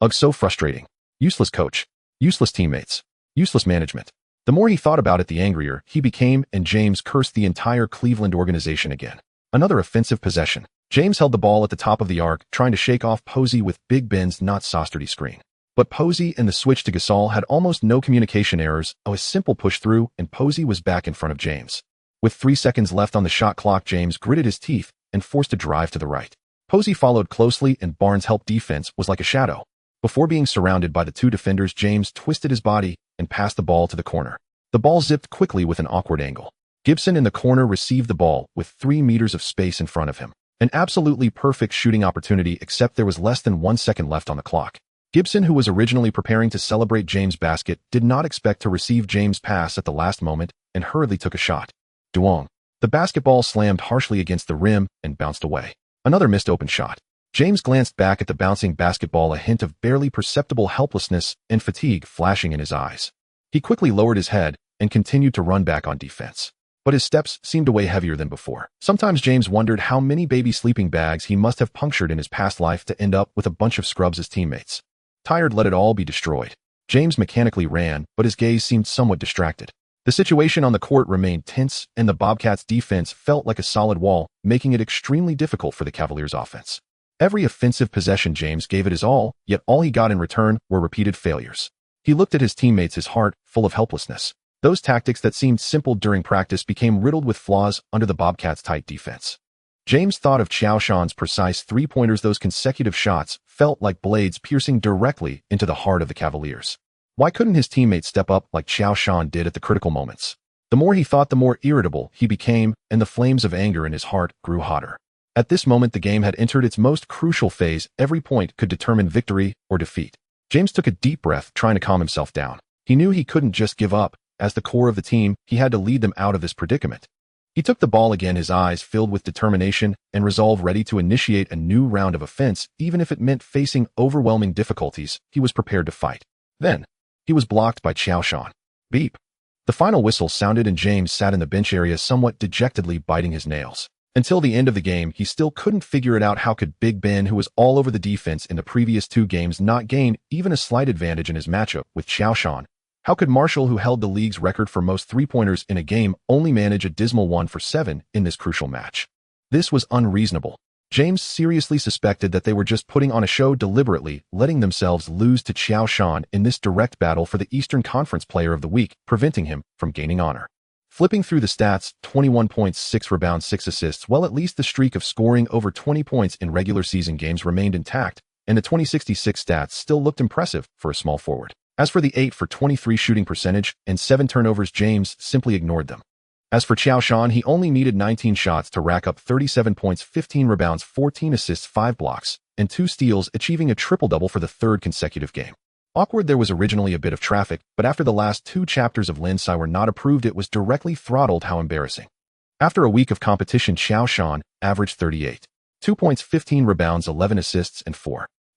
Ugh, so frustrating. Useless coach. Useless teammates. Useless management. The more he thought about it, the angrier he became, and James cursed the entire Cleveland organization again. Another offensive possession. James held the ball at the top of the arc, trying to shake off Posey with Big Ben's not so sturdy screen. But Posey and the switch to Gasol had almost no communication errors. A simple push through, and Posey was back in front of James. With 3 seconds left on the shot clock, James gritted his teeth and forced a drive to the right. Posey followed closely, and Barnes' help defense was like a shadow. Before being surrounded by the 2 defenders, James twisted his body and passed the ball to the corner. The ball zipped quickly with an awkward angle. Gibson in the corner received the ball with 3 meters of space in front of him. An absolutely perfect shooting opportunity, except there was less than 1 second left on the clock. Gibson, who was originally preparing to celebrate James' basket, did not expect to receive James' pass at the last moment and hurriedly took a shot. Duong. The basketball slammed harshly against the rim and bounced away. Another missed open shot. James glanced back at the bouncing basketball, a hint of barely perceptible helplessness and fatigue flashing in his eyes. He quickly lowered his head and continued to run back on defense. But his steps seemed to weigh heavier than before. Sometimes James wondered how many baby sleeping bags he must have punctured in his past life to end up with a bunch of scrubs as teammates. Tired, let it all be destroyed. James mechanically ran, but his gaze seemed somewhat distracted. The situation on the court remained tense, and the Bobcats' defense felt like a solid wall, making it extremely difficult for the Cavaliers' offense. Every offensive possession James gave it his all, yet all he got in return were repeated failures. He looked at his teammates, his heart full of helplessness. Those tactics that seemed simple during practice became riddled with flaws under the Bobcats' tight defense. James thought of Qiao Shan's precise three-pointers. Those consecutive shots felt like blades piercing directly into the heart of the Cavaliers. Why couldn't his teammates step up like Qiao Shan did at the critical moments? The more he thought, the more irritable he became, and the flames of anger in his heart grew hotter. At this moment, the game had entered its most crucial phase. Every point could determine victory or defeat. James took a deep breath, trying to calm himself down. He knew he couldn't just give up. As the core of the team, he had to lead them out of this predicament. He took the ball again, his eyes filled with determination and resolve, ready to initiate a new round of offense, even if it meant facing overwhelming difficulties. He was prepared to fight. Then, he was blocked by Qiao Shan. Beep. The final whistle sounded and James sat in the bench area, somewhat dejectedly biting his nails. Until the end of the game, he still couldn't figure it out. How could Big Ben, who was all over the defense in the previous two games, not gain even a slight advantage in his matchup with Qiao Shan? How could Marshall, who held the league's record for most three-pointers in a game, only manage a dismal 1 for 7 in this crucial match? This was unreasonable. James seriously suspected that they were just putting on a show, deliberately letting themselves lose to Qiao Shan in this direct battle for the Eastern Conference Player of the Week, preventing him from gaining honor. Flipping through the stats, 21 points, 6 rebounds, 6 assists. Well, at least the streak of scoring over 20 points in regular season games remained intact, and the 2066 stats still looked impressive for a small forward. As for the 8 for 23 shooting percentage and 7 turnovers, James simply ignored them. As for Qiao Shan, he only needed 19 shots to rack up 37 points, 15 rebounds, 14 assists, 5 blocks, and 2 steals, achieving a triple-double for the third consecutive game. Awkward. There was originally a bit of traffic, but after the last 2 chapters of Lin Sai were not approved, it was directly throttled. How embarrassing. After a week of competition, Qiao Shan averaged 38. 2 points, 15 rebounds, 11 assists, and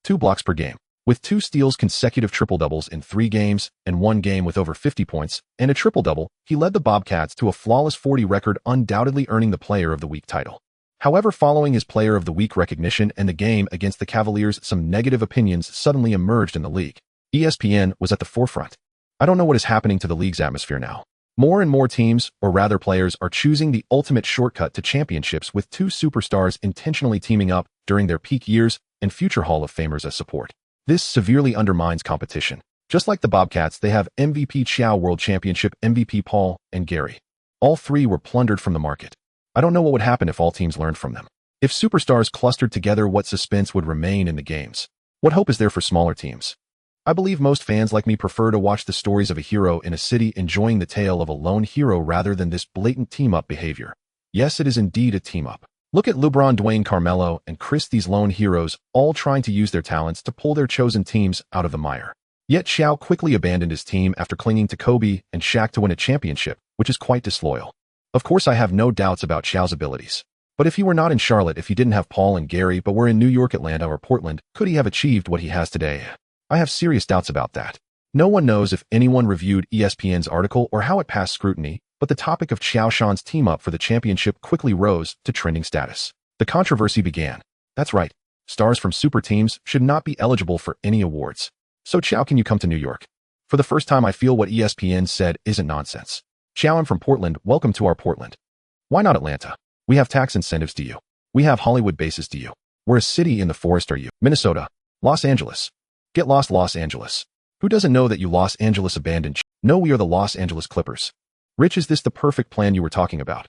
2 blocks per game. With 2 steals, consecutive triple-doubles in 3 games, and 1 game with over 50 points, and a triple-double, he led the Bobcats to a flawless 40 record, undoubtedly earning the Player of the Week title. However, following his Player of the Week recognition and the game against the Cavaliers, some negative opinions suddenly emerged in the league. ESPN was at the forefront. I don't know what is happening to the league's atmosphere now. More and more teams, or rather players, are choosing the ultimate shortcut to championships, with 2 superstars intentionally teaming up during their peak years and future Hall of Famers as support. This severely undermines competition. Just like the Bobcats, they have MVP Qiao, World Championship MVP Paul, and Gary. All 3 were plundered from the market. I don't know what would happen if all teams learned from them. If superstars clustered together, what suspense would remain in the games? What hope is there for smaller teams? I believe most fans like me prefer to watch the stories of a hero in a city, enjoying the tale of a lone hero rather than this blatant team-up behavior. Yes, it is indeed a team-up. Look at LeBron, Dwayne, Carmelo, and Chris, these lone heroes, all trying to use their talents to pull their chosen teams out of the mire. Yet Qiao quickly abandoned his team after clinging to Kobe and Shaq to win a championship, which is quite disloyal. Of course, I have no doubts about Qiao's abilities. But if he were not in Charlotte, if he didn't have Paul and Gary but were in New York, Atlanta, or Portland, could he have achieved what he has today? I have serious doubts about that. No one knows if anyone reviewed ESPN's article or how it passed scrutiny, but the topic of Qiao Shan's team-up for the championship quickly rose to trending status. The controversy began. That's right. Stars from super teams should not be eligible for any awards. So Qiao, can you come to New York? For the first time, I feel what ESPN said isn't nonsense. Qiao, I'm from Portland. Welcome to our Portland. Why not Atlanta? We have tax incentives. Do you? We have Hollywood bases. Do you? We're a city in the forest. Are you? Minnesota. Los Angeles. Get lost, Los Angeles. Who doesn't know that you Los Angeles abandoned? No, we are the Los Angeles Clippers. Rich, is this the perfect plan you were talking about?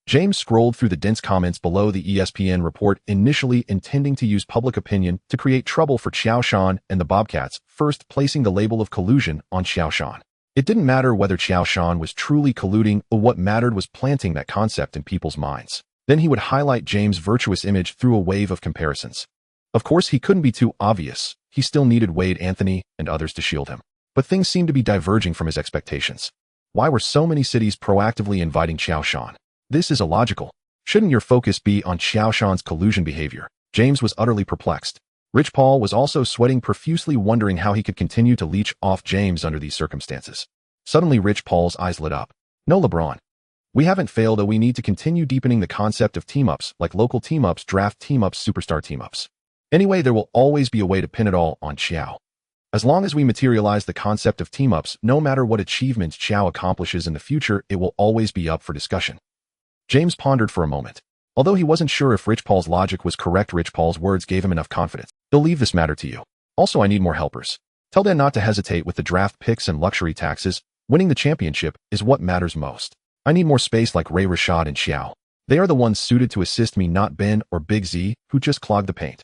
James scrolled through the dense comments below the ESPN report, initially intending to use public opinion to create trouble for Qiao Shan and the Bobcats, first placing the label of collusion on Qiao Shan. It didn't matter whether Qiao Shan was truly colluding, or what mattered was planting that concept in people's minds. Then he would highlight James' virtuous image through a wave of comparisons. Of course, he couldn't be too obvious. he still needed Wade Anthony and others to shield him. But things seemed to be diverging from his expectations. Why were so many cities proactively inviting Qiao Shan? This is illogical. Shouldn't your focus be on Qiao Shan's collusion behavior? James was utterly perplexed. Rich Paul was also sweating profusely, wondering how he could continue to leech off James under these circumstances. Suddenly Rich Paul's eyes lit up. No, LeBron. We haven't failed, though we need to continue deepening the concept of team-ups, like local team-ups, draft team-ups, superstar team-ups. Anyway, there will always be a way to pin it all on Qiao. As long as we materialize the concept of team-ups, no matter what achievements Qiao accomplishes in the future, it will always be up for discussion. James pondered for a moment. Although he wasn't sure if Rich Paul's logic was correct, Rich Paul's words gave him enough confidence. He'll leave this matter to you. Also, I need more helpers. Tell Dan not to hesitate with the draft picks and luxury taxes. Winning the championship is what matters most. I need more space like Ray Rashad and Qiao. They are the ones suited to assist me, not Ben or Big Z, who just clog the paint.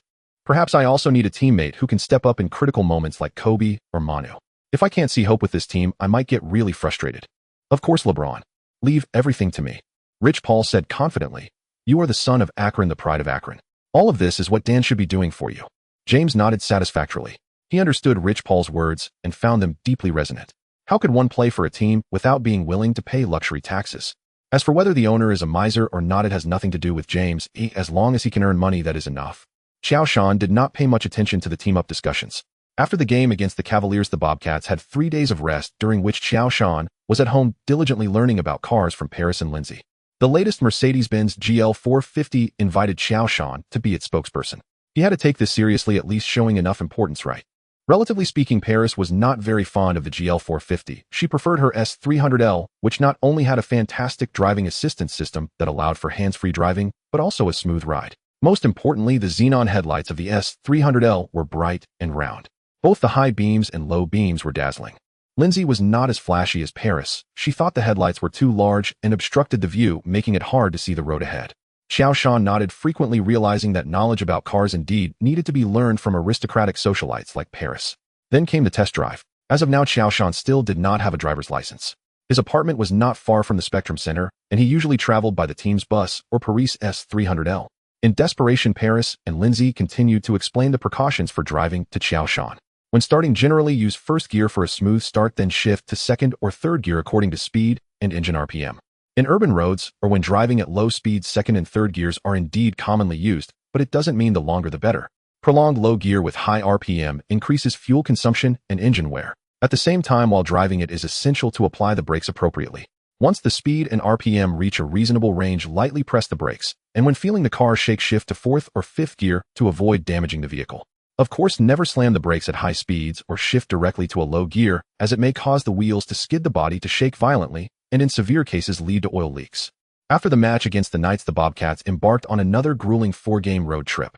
Perhaps I also need a teammate who can step up in critical moments like Kobe or Manu. If I can't see hope with this team, I might get really frustrated. Of course, LeBron. Leave everything to me. Rich Paul said confidently. You are the son of Akron, the pride of Akron. All of this is what Dan should be doing for you. James nodded satisfactorily. He understood Rich Paul's words and found them deeply resonant. How could one play for a team without being willing to pay luxury taxes? As for whether the owner is a miser or not, it has nothing to do with James. As long as he can earn money, that is enough. Qiao Shan did not pay much attention to the team-up discussions. After the game against the Cavaliers, the Bobcats had 3 days of rest, during which Qiao Shan was at home diligently learning about cars from Paris and Lindsay. The latest Mercedes-Benz GL 450 invited Qiao Shan to be its spokesperson. He had to take this seriously, at least showing enough importance, right? Relatively speaking, Paris was not very fond of the GL 450. She preferred her S300L, which not only had a fantastic driving assistance system that allowed for hands-free driving, but also a smooth ride. Most importantly, the xenon headlights of the S300L were bright and round. Both the high beams and low beams were dazzling. Lindsay was not as flashy as Paris. She thought the headlights were too large and obstructed the view, making it hard to see the road ahead. Qiao Shan nodded, frequently realizing that knowledge about cars indeed needed to be learned from aristocratic socialites like Paris. Then came the test drive. As of now, Qiao Shan still did not have a driver's license. His apartment was not far from the Spectrum Center, and he usually traveled by the team's bus or Paris S300L. In desperation, Paris and Lindsay continued to explain the precautions for driving to Qiao Shan. When starting, generally use first gear for a smooth start, then shift to second or third gear according to speed and engine RPM. In urban roads, or when driving at low speeds, second and third gears are indeed commonly used, but it doesn't mean the longer the better. Prolonged low gear with high RPM increases fuel consumption and engine wear. At the same time, while driving, it is essential to apply the brakes appropriately. Once the speed and RPM reach a reasonable range, lightly press the brakes, and when feeling the car shake, shift to fourth or fifth gear to avoid damaging the vehicle. Of course, never slam the brakes at high speeds or shift directly to a low gear, as it may cause the wheels to skid, the body to shake violently, and in severe cases lead to oil leaks. After the match against the Knights, the Bobcats embarked on another grueling 4-game road trip.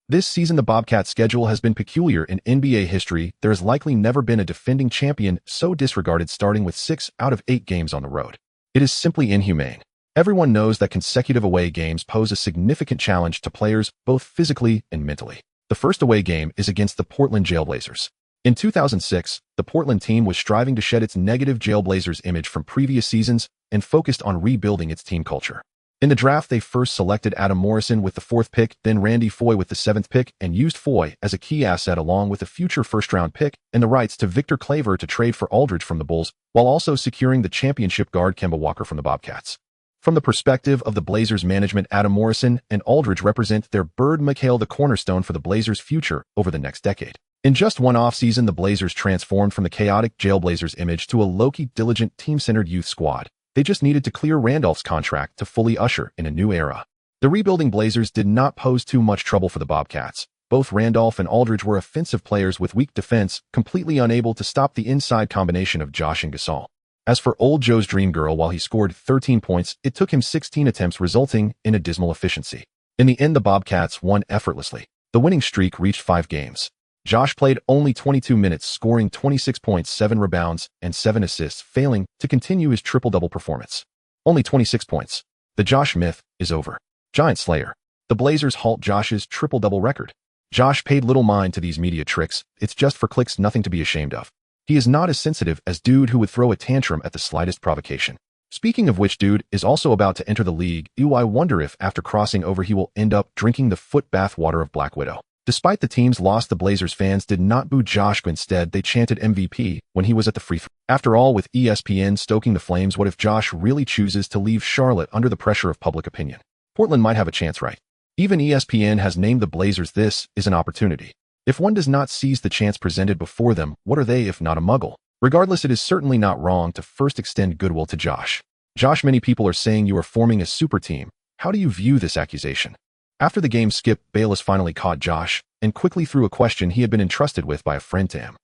This season, the Bobcats' schedule has been peculiar in NBA history. There has likely never been a defending champion so disregarded, starting with 6 out of 8 games on the road. It is simply inhumane. Everyone knows that consecutive away games pose a significant challenge to players, both physically and mentally. The first away game is against the Portland Jailblazers. In 2006, the Portland team was striving to shed its negative Jailblazers image from previous seasons and focused on rebuilding its team culture. In the draft, they first selected Adam Morrison with the 4th pick, then Randy Foye with the 7th pick, and used Foye as a key asset along with a future first-round pick and the rights to Victor Claver to trade for Aldridge from the Bulls, while also securing the championship guard Kemba Walker from the Bobcats. From the perspective of the Blazers management, Adam Morrison and Aldridge represent their Bird McHale, the cornerstone for the Blazers' future over the next decade. In just one offseason, the Blazers transformed from the chaotic Jailblazers image to a low-key, diligent, team-centered youth squad. They just needed to clear Randolph's contract to fully usher in a new era. The rebuilding Blazers did not pose too much trouble for the Bobcats. Both Randolph and Aldridge were offensive players with weak defense, completely unable to stop the inside combination of Josh and Gasol. As for Old Joe's dream girl, while he scored 13 points, it took him 16 attempts, resulting in a dismal efficiency. In the end, the Bobcats won effortlessly. The winning streak reached 5 games. Josh played only 22 minutes, scoring 26 points, 7 rebounds, and 7 assists, failing to continue his triple-double performance. Only 26 points. The Josh myth is over. Giant Slayer. The Blazers halt Josh's triple-double record. Josh paid little mind to these media tricks. It's just for clicks, nothing to be ashamed of. He is not as sensitive as Dude, who would throw a tantrum at the slightest provocation. Speaking of which, Dude is also about to enter the league. I wonder if, after crossing over, he will end up drinking the foot bath water of Black Widow. Despite the team's loss, the Blazers fans did not boo Josh. Instead, they chanted MVP when he was at the free throw. After all, with ESPN stoking the flames, what if Josh really chooses to leave Charlotte under the pressure of public opinion? Portland might have a chance, right? Even ESPN has named the Blazers. This is an opportunity. If one does not seize the chance presented before them, what are they if not a muggle? Regardless, it is certainly not wrong to first extend goodwill to Josh. Josh, many people are saying you are forming a super team. How do you view this accusation? After the game, Skip Bayless finally caught Josh and quickly threw a question he had been entrusted with by a friend to him.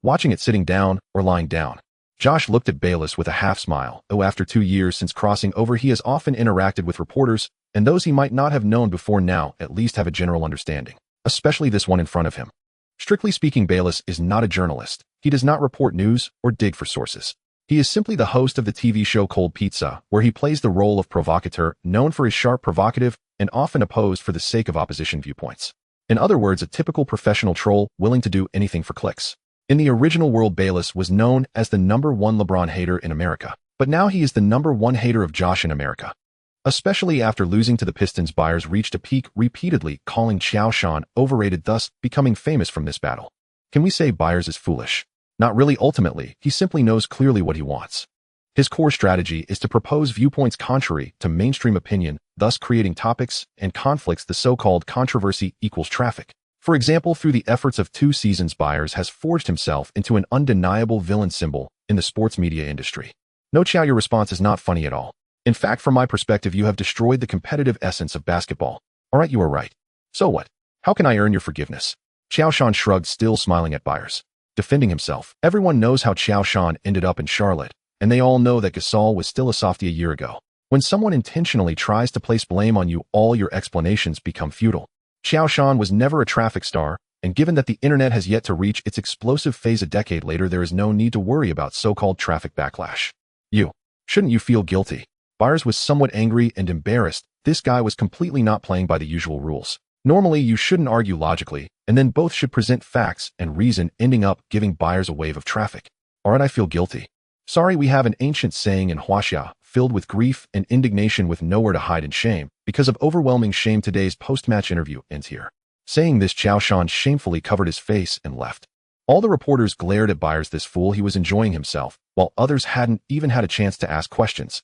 Watching it sitting down or lying down? Josh looked at Bayless with a half smile. After 2 years since crossing over, he has often interacted with reporters, and those he might not have known before now at least have a general understanding, especially this one in front of him. Strictly speaking, Bayless is not a journalist. He does not report news or dig for sources. He is simply the host of the TV show Cold Pizza, where he plays the role of provocateur, known for his sharp, provocative, and often opposed for the sake of opposition viewpoints. In other words, a typical professional troll willing to do anything for clicks. In the original world, Bayless was known as the #1 LeBron hater in America, but now he is the #1 hater of Josh in America. Especially after losing to the Pistons, Byers reached a peak, repeatedly calling Qiao Shan overrated, thus becoming famous from this battle. Can we say Byers is foolish? Not really. Ultimately, he simply knows clearly what he wants. His core strategy is to propose viewpoints contrary to mainstream opinion, thus creating topics and conflicts. The so-called controversy equals traffic. For example, through the efforts of 2 seasons, Byers has forged himself into an undeniable villain symbol in the sports media industry. No, Qiao, your response is not funny at all. In fact, from my perspective, you have destroyed the competitive essence of basketball. All right, you are right. So what? How can I earn your forgiveness? Qiao Shan shrugged, still smiling at Byers. Defending himself, everyone knows how Qiao Shan ended up in Charlotte, and they all know that Gasol was still a softie a year ago. When someone intentionally tries to place blame on you, all your explanations become futile. Qiao Shan was never a traffic star, and given that the internet has yet to reach its explosive phase a decade later, there is no need to worry about so-called traffic backlash. Shouldn't you feel guilty? Byers was somewhat angry and embarrassed. This guy was completely not playing by the usual rules. Normally, you shouldn't argue logically, and then both should present facts and reason, ending up giving Byers a wave of traffic. Alright, I feel guilty. Sorry, we have an ancient saying in Huaxia, filled with grief and indignation with nowhere to hide in shame. Because of overwhelming shame, today's post-match interview ends here. Saying this, Qiao Shan shamefully covered his face and left. All the reporters glared at Byers. This fool, he was enjoying himself, while others hadn't even had a chance to ask questions.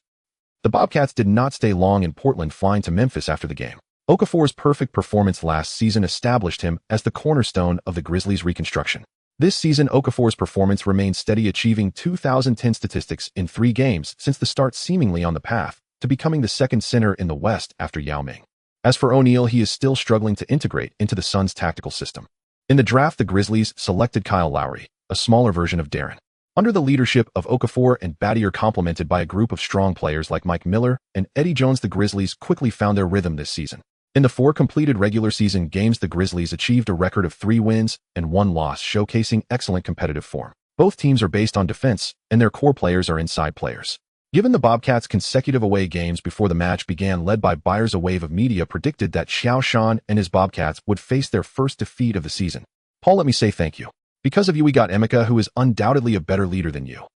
The Bobcats did not stay long in Portland, flying to Memphis after the game. Okafor's perfect performance last season established him as the cornerstone of the Grizzlies' reconstruction. This season, Okafor's performance remained steady, achieving 2010 statistics in 3 games since the start, seemingly on the path to becoming the second center in the West after Yao Ming. As for O'Neal, he is still struggling to integrate into the Suns' tactical system. In the draft, the Grizzlies selected Kyle Lowry, a smaller version of Darren. Under the leadership of Okafor and Battier, complemented by a group of strong players like Mike Miller and Eddie Jones, the Grizzlies quickly found their rhythm this season. In the 4 completed regular season games, the Grizzlies achieved a record of 3 wins and 1 loss, showcasing excellent competitive form. Both teams are based on defense, and their core players are inside players. Given the Bobcats' consecutive away games before the match began, led by Byers, a wave of media predicted that Qiao Shan and his Bobcats would face their first defeat of the season. Paul, let me say thank you. Because of you, we got Emeka, who is undoubtedly a better leader than you.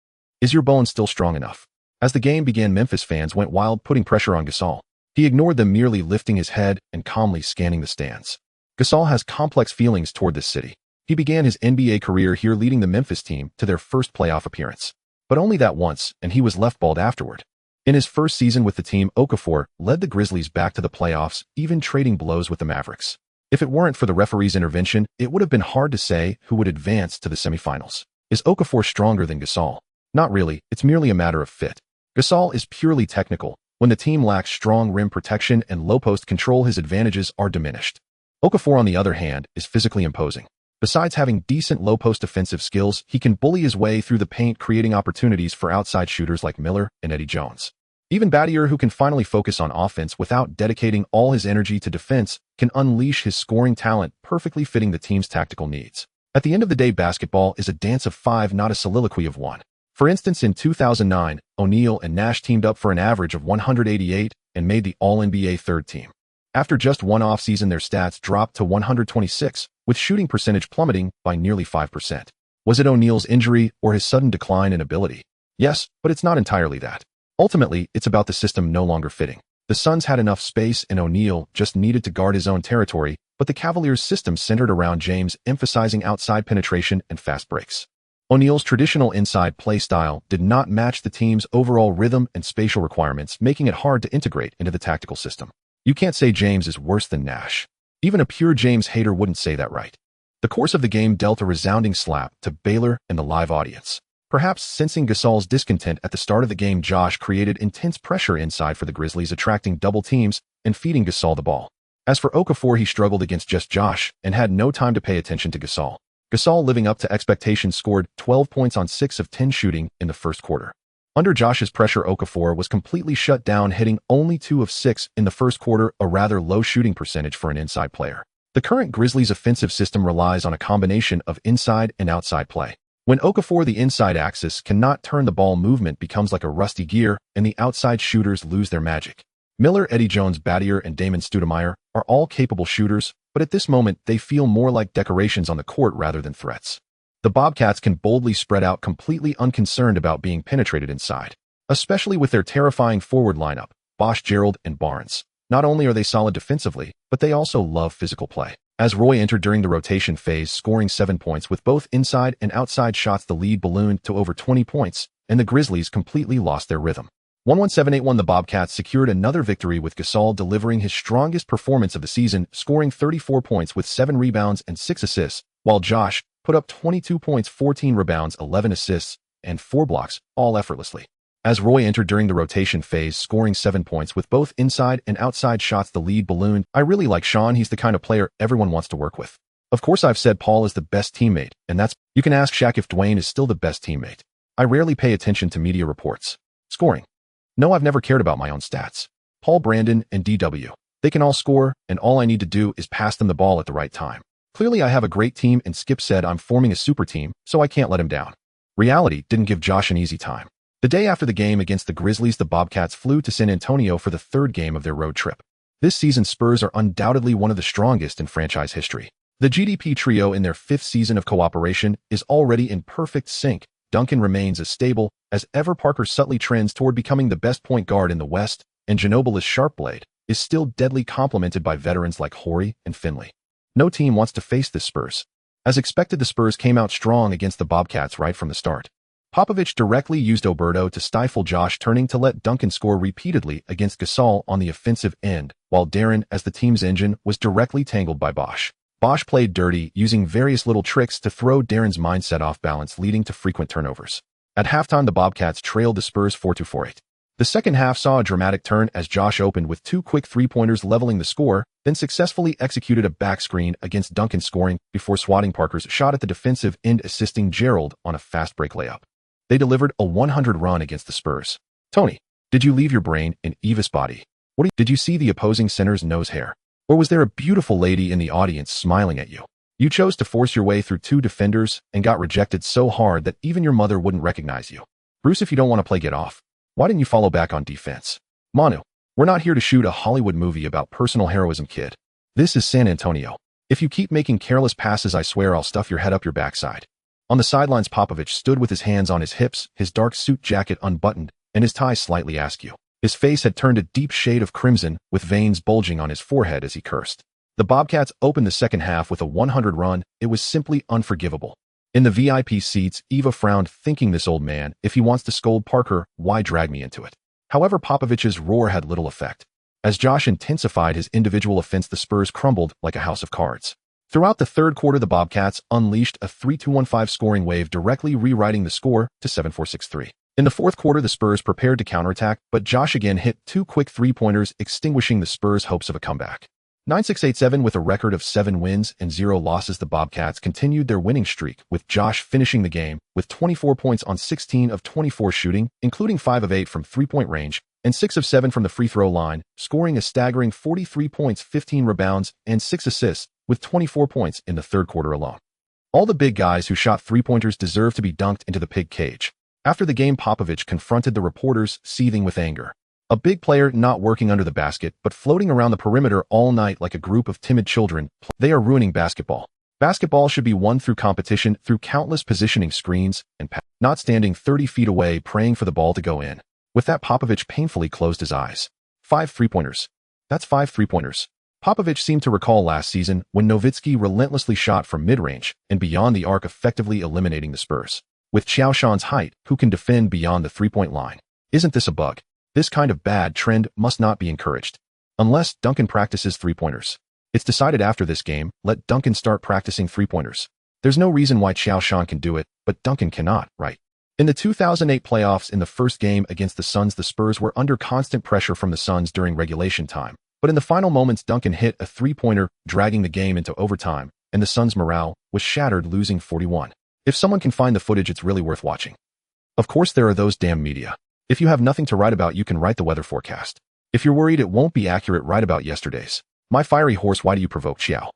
Is your bone still strong enough? As the game began, Memphis fans went wild, putting pressure on Gasol. He ignored them, merely lifting his head and calmly scanning the stands. Gasol has complex feelings toward this city. He began his NBA career here, leading the Memphis team to their first playoff appearance. But only that once, and he was left bald afterward. In his first season with the team, Okafor led the Grizzlies back to the playoffs, even trading blows with the Mavericks. If it weren't for the referee's intervention, it would have been hard to say who would advance to the semifinals. Is Okafor stronger than Gasol? Not really, it's merely a matter of fit. Gasol is purely technical. When the team lacks strong rim protection and low post control, his advantages are diminished. Okafor, on the other hand, is physically imposing. Besides having decent low post defensive skills, he can bully his way through the paint, creating opportunities for outside shooters like Miller and Eddie Jones. Even Battier, who can finally focus on offense without dedicating all his energy to defense, can unleash his scoring talent, perfectly fitting the team's tactical needs. At the end of the day, basketball is a dance of 5, not a soliloquy of 1. For instance, in 2009, O'Neal and Nash teamed up for an average of 188 and made the All-NBA third team. After just 1 offseason, their stats dropped to 126, with shooting percentage plummeting by nearly 5%. Was it O'Neal's injury or his sudden decline in ability? Yes, but it's not entirely that. Ultimately, it's about the system no longer fitting. The Suns had enough space, and O'Neal just needed to guard his own territory, but the Cavaliers' system centered around James, emphasizing outside penetration and fast breaks. O'Neal's traditional inside play style did not match the team's overall rhythm and spatial requirements, making it hard to integrate into the tactical system. You can't say James is worse than Nash. Even a pure James hater wouldn't say that, right? The course of the game dealt a resounding slap to Baylor and the live audience. Perhaps sensing Gasol's discontent at the start of the game, Josh created intense pressure inside for the Grizzlies, attracting double teams and feeding Gasol the ball. As for Okafor, he struggled against just Josh and had no time to pay attention to Gasol. Gasol, living up to expectations, scored 12 points on 6 of 10 shooting in the first quarter. Under Josh's pressure, Okafor was completely shut down, hitting only 2 of 6 in the first quarter, a rather low shooting percentage for an inside player. The current Grizzlies' offensive system relies on a combination of inside and outside play. When Okafor, the inside axis, cannot turn the ball, movement becomes like a rusty gear, and the outside shooters lose their magic. Miller, Eddie Jones, Battier, and Damon Stoudemire are all capable shooters, but at this moment they feel more like decorations on the court rather than threats. The Bobcats can boldly spread out, completely unconcerned about being penetrated inside, especially with their terrifying forward lineup, Bosh, Gerald, and Barnes. Not only are they solid defensively, but they also love physical play. As Roy entered during the rotation phase, scoring 7 points with both inside and outside shots, the lead ballooned to over 20 points, and the Grizzlies completely lost their rhythm. 117-81, the Bobcats secured another victory with Gasol delivering his strongest performance of the season, scoring 34 points with 7 rebounds and 6 assists, while Josh put up 22 points, 14 rebounds, 11 assists, and 4 blocks, all effortlessly. As Roy entered during the rotation phase, scoring 7 points with both inside and outside shots, the lead ballooned. I really like Sean. He's the kind of player everyone wants to work with. Of course, I've said Paul is the best teammate, and you can ask Shaq if Dwayne is still the best teammate. I rarely pay attention to media reports. Scoring. No, I've never cared about my own stats. Paul, Brandon, and DW. They can all score, and all I need to do is pass them the ball at the right time. Clearly, I have a great team, and Skip said I'm forming a super team, so I can't let him down. Reality didn't give Josh an easy time. The day after the game against the Grizzlies, the Bobcats flew to San Antonio for the third game of their road trip. This season, Spurs are undoubtedly one of the strongest in franchise history. The GDP trio, in their 5th season of cooperation, is already in perfect sync. Duncan remains as stable as ever, Parker subtly trends toward becoming the best point guard in the West, and Ginobile's sharp blade is still deadly, complemented by veterans like Horry and Finley. No team wants to face this Spurs. As expected, the Spurs came out strong against the Bobcats right from the start. Popovich directly used Oberto to stifle Josh, turning to let Duncan score repeatedly against Gasol on the offensive end, while Darren, as the team's engine, was directly tangled by Bosh. Bosh played dirty, using various little tricks to throw Darren's mindset off balance, leading to frequent turnovers. At halftime, the Bobcats trailed the Spurs 4-48. The second half saw a dramatic turn as Josh opened with 2 quick three-pointers, leveling the score, then successfully executed a back screen against Duncan, scoring before swatting Parker's shot at the defensive end, assisting Gerald on a fast break layup. They delivered a 100 run against the Spurs. Tony, did you leave your brain in Eva's body? Did you see the opposing center's nose hair? Or was there a beautiful lady in the audience smiling at you? You chose to force your way through 2 defenders and got rejected so hard that even your mother wouldn't recognize you. Bruce, if you don't want to play get off, why didn't you follow back on defense? Manu, we're not here to shoot a Hollywood movie about personal heroism, kid. This is San Antonio. If you keep making careless passes, I swear I'll stuff your head up your backside. On the sidelines, Popovich stood with his hands on his hips, his dark suit jacket unbuttoned, and his tie slightly askew. His face had turned a deep shade of crimson, with veins bulging on his forehead as he cursed. The Bobcats opened the second half with a 100 run. It was simply unforgivable. In the VIP seats, Eva frowned, thinking, this old man, if he wants to scold Parker, why drag me into it? However, Popovich's roar had little effect. As Josh intensified his individual offense, the Spurs crumbled like a house of cards. Throughout the third quarter, the Bobcats unleashed a 3-2-1-5 scoring wave, directly rewriting the score to 7-4-6-3. In the fourth quarter, the Spurs prepared to counterattack, but Josh again hit 2 quick three-pointers, extinguishing the Spurs' hopes of a comeback. 9-6-8-7, with a record of 7 wins and 0 losses, the Bobcats continued their winning streak, with Josh finishing the game with 24 points on 16 of 24 shooting, including 5 of 8 from three-point range and 6 of 7 from the free throw line, scoring a staggering 43 points, 15 rebounds, and 6 assists, with 24 points in the third quarter alone. All the big guys who shot three-pointers deserve to be dunked into the pig cage. After the game, Popovich confronted the reporters, seething with anger. A big player not working under the basket, but floating around the perimeter all night like a group of timid children. They are ruining basketball. Basketball should be won through competition, through countless positioning screens, and not standing 30 feet away praying for the ball to go in. With that, Popovich painfully closed his eyes. 5 three-pointers. That's 5 three-pointers. Popovich seemed to recall last season when Nowitzki relentlessly shot from mid-range and beyond the arc, effectively eliminating the Spurs. With Qiao Shan's height, who can defend beyond the three-point line? Isn't this a bug? This kind of bad trend must not be encouraged. Unless Duncan practices three-pointers. It's decided after this game, let Duncan start practicing three-pointers. There's no reason why Qiao Shan can do it, but Duncan cannot, right? In the 2008 playoffs, in the first game against the Suns, the Spurs were under constant pressure from the Suns during regulation time. But in the final moments, Duncan hit a three-pointer, dragging the game into overtime, and the Suns' morale was shattered, losing 41. If someone can find the footage, it's really worth watching. Of course, there are those damn media. If you have nothing to write about, you can write the weather forecast. If you're worried it won't be accurate, write about yesterday's. My fiery horse, why do you provoke Qiao?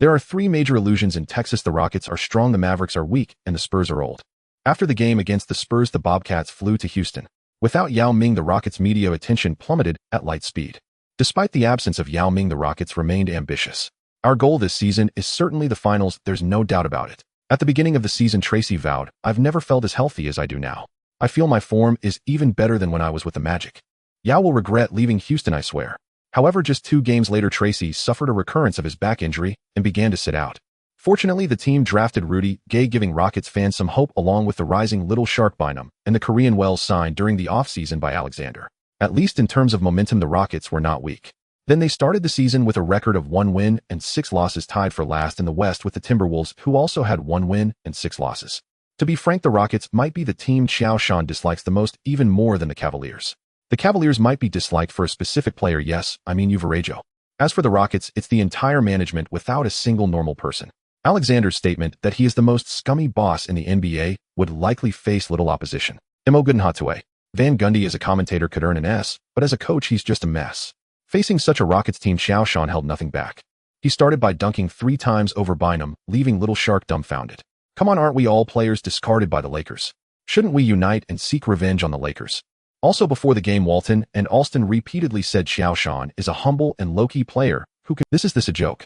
There are three major illusions in Texas. The Rockets are strong, the Mavericks are weak, and the Spurs are old. After the game against the Spurs, the Bobcats flew to Houston. Without Yao Ming, the Rockets' media attention plummeted at light speed. Despite the absence of Yao Ming, the Rockets remained ambitious. Our goal this season is certainly the finals, there's no doubt about it. At the beginning of the season, Tracy vowed, I've never felt as healthy as I do now. I feel my form is even better than when I was with the Magic. Yao will regret leaving Houston, I swear. However, just 2 games later, Tracy suffered a recurrence of his back injury and began to sit out. Fortunately, the team drafted Rudy Gay, giving Rockets fans some hope, along with the rising Little Shark Bynum and the Korean Wells signed during the offseason by Alexander. At least in terms of momentum, the Rockets were not weak. Then they started the season with a record of 1 win and 6 losses, tied for last in the West with the Timberwolves, who also had 1 win and 6 losses. To be frank, the Rockets might be the team Qiao Shan dislikes the most, even more than the Cavaliers. The Cavaliers might be disliked for a specific player, yes, I mean Uvarejo. As for the Rockets, it's the entire management without a single normal person. Alexander's statement that he is the most scummy boss in the NBA would likely face little opposition. Imogunhatue. Van Gundy as a commentator could earn an S, but as a coach he's just a mess. Facing such a Rockets team, Qiao Shan held nothing back. He started by dunking 3 times over Bynum, leaving Little Shark dumbfounded. Come on, aren't we all players discarded by the Lakers? Shouldn't we unite and seek revenge on the Lakers? Also, before the game, Walton and Alston repeatedly said Qiao Shan is a humble and low-key player who can— This a joke?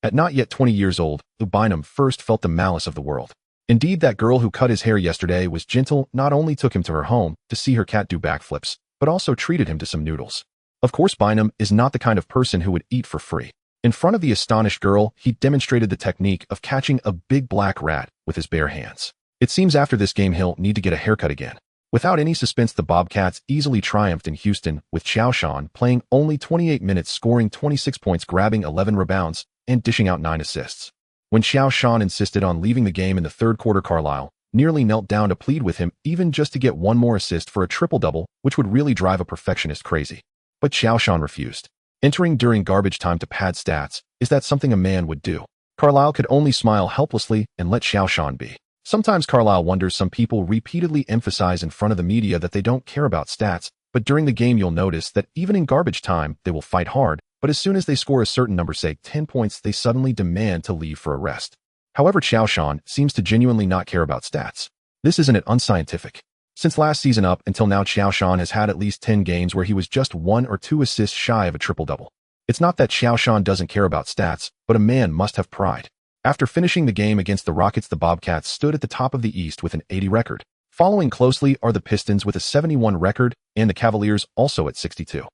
At not yet 20 years old, Bynum first felt the malice of the world. Indeed, that girl who cut his hair yesterday was gentle, not only took him to her home to see her cat do backflips, but also treated him to some noodles. Of course, Bynum is not the kind of person who would eat for free. In front of the astonished girl, he demonstrated the technique of catching a big black rat with his bare hands. It seems after this game he'll need to get a haircut again. Without any suspense, the Bobcats easily triumphed in Houston, with Qiao Shan playing only 28 minutes, scoring 26 points, grabbing 11 rebounds, and dishing out 9 assists. When Qiao Shan insisted on leaving the game in the third quarter, Carlisle nearly knelt down to plead with him, even just to get 1 more assist for a triple-double, which would really drive a perfectionist crazy. But Qiao Shan refused. Entering during garbage time to pad stats, is that something a man would do? Carlisle could only smile helplessly and let Qiao Shan be. Sometimes Carlisle wonders, some people repeatedly emphasize in front of the media that they don't care about stats, but during the game you'll notice that even in garbage time, they will fight hard, but as soon as they score a certain number, say 10 points, they suddenly demand to leave for a rest. However, Qiao Shan seems to genuinely not care about stats. This isn't it unscientific? Since last season up until now, Qiao Shan has had at least 10 games where he was just 1 or 2 assists shy of a triple-double. It's not that Qiao Shan doesn't care about stats, but a man must have pride. After finishing the game against the Rockets, the Bobcats stood at the top of the East with an 80 record. Following closely are the Pistons with a 71 record and the Cavaliers also at 62.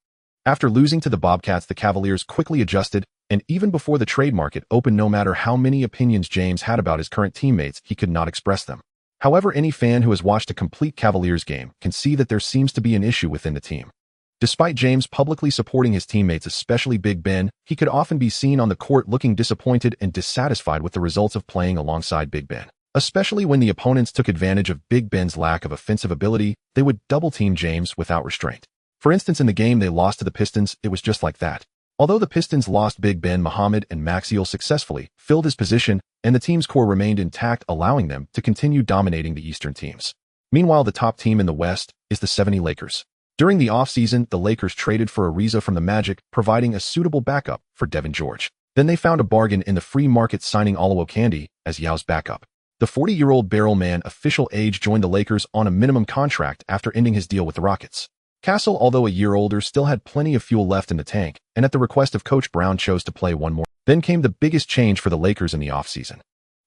After losing to the Bobcats, the Cavaliers quickly adjusted, and even before the trade market opened, no matter how many opinions James had about his current teammates, he could not express them. However, any fan who has watched a complete Cavaliers game can see that there seems to be an issue within the team. Despite James publicly supporting his teammates, especially Big Ben, he could often be seen on the court looking disappointed and dissatisfied with the results of playing alongside Big Ben. Especially when the opponents took advantage of Big Ben's lack of offensive ability, they would double-team James without restraint. For instance, in the game they lost to the Pistons, it was just like that. Although the Pistons lost, Big Ben, Muhammad, and Maxiel successfully filled his position, and the team's core remained intact, allowing them to continue dominating the Eastern teams. Meanwhile, the top team in the West is the 70 Lakers. During the offseason, the Lakers traded for Ariza from the Magic, providing a suitable backup for Devin George. Then they found a bargain in the free market, signing Awaken as Yao's backup. The 40-year-old barrel man, official age, joined the Lakers on a minimum contract after ending his deal with the Rockets. Castle, although a year older, still had plenty of fuel left in the tank, and at the request of Coach Brown chose to play 1 more. Then came the biggest change for the Lakers in the offseason.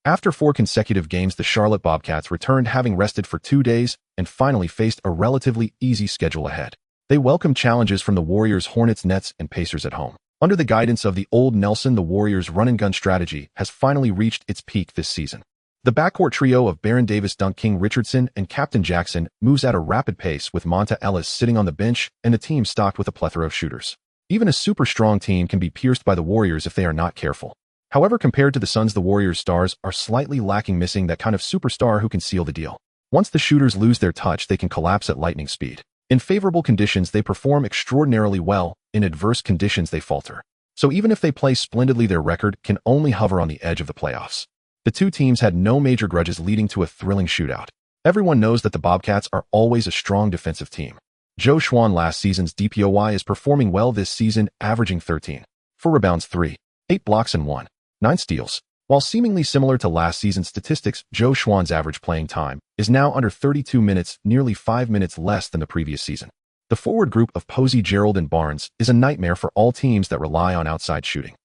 After 4 consecutive games, the Charlotte Bobcats returned, having rested for 2 days, and finally faced a relatively easy schedule ahead. They welcomed challenges from the Warriors, Hornets, Nets, and Pacers at home. Under the guidance of the old Nelson, the Warriors' run-and-gun strategy has finally reached its peak this season. The backcourt trio of Baron Davis, Dunk King Richardson, and Captain Jackson moves at a rapid pace with Monta Ellis sitting on the bench and the team stocked with a plethora of shooters. Even a super strong team can be pierced by the Warriors if they are not careful. However, compared to the Suns, the Warriors' stars are slightly lacking, missing that kind of superstar who can seal the deal. Once the shooters lose their touch, they can collapse at lightning speed. In favorable conditions, they perform extraordinarily well. In adverse conditions, they falter. So even if they play splendidly, their record can only hover on the edge of the playoffs. The two teams had no major grudges, leading to a thrilling shootout. Everyone knows that the Bobcats are always a strong defensive team. Qiao Shan, last season's DPOY, is performing well this season, averaging 13.4 rebounds, 3.8 blocks, and 1.9 steals. While seemingly similar to last season's statistics, Qiao Shan's average playing time is now under 32 minutes, nearly 5 minutes less than the previous season. The forward group of Posey, Gerald, and Barnes is a nightmare for all teams that rely on outside shooting.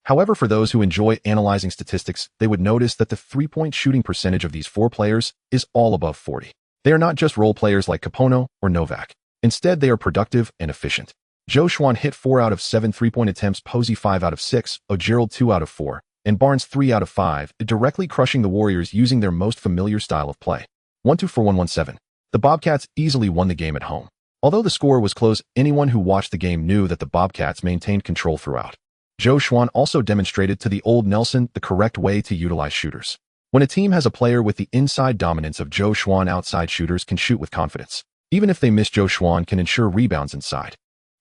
However, for those who enjoy analyzing statistics, they would notice that the three-point shooting percentage of these four players is all above 40. They are not just role players like Capono or Novak. Instead, they are productive and efficient. Qiao Shan hit 4 out of 7 three-point attempts, Posey 5 out of 6, Gerald 2 out of 4, and Barnes 3 out of 5, directly crushing the Warriors using their most familiar style of play. 1-2-4-1-1-7. The Bobcats easily won the game at home. Although the score was close, anyone who watched the game knew that the Bobcats maintained control throughout. Qiao Shan also demonstrated to the old Nelson the correct way to utilize shooters. When a team has a player with the inside dominance of Qiao Shan, outside shooters can shoot with confidence. Even if they miss, Qiao Shan can ensure rebounds inside.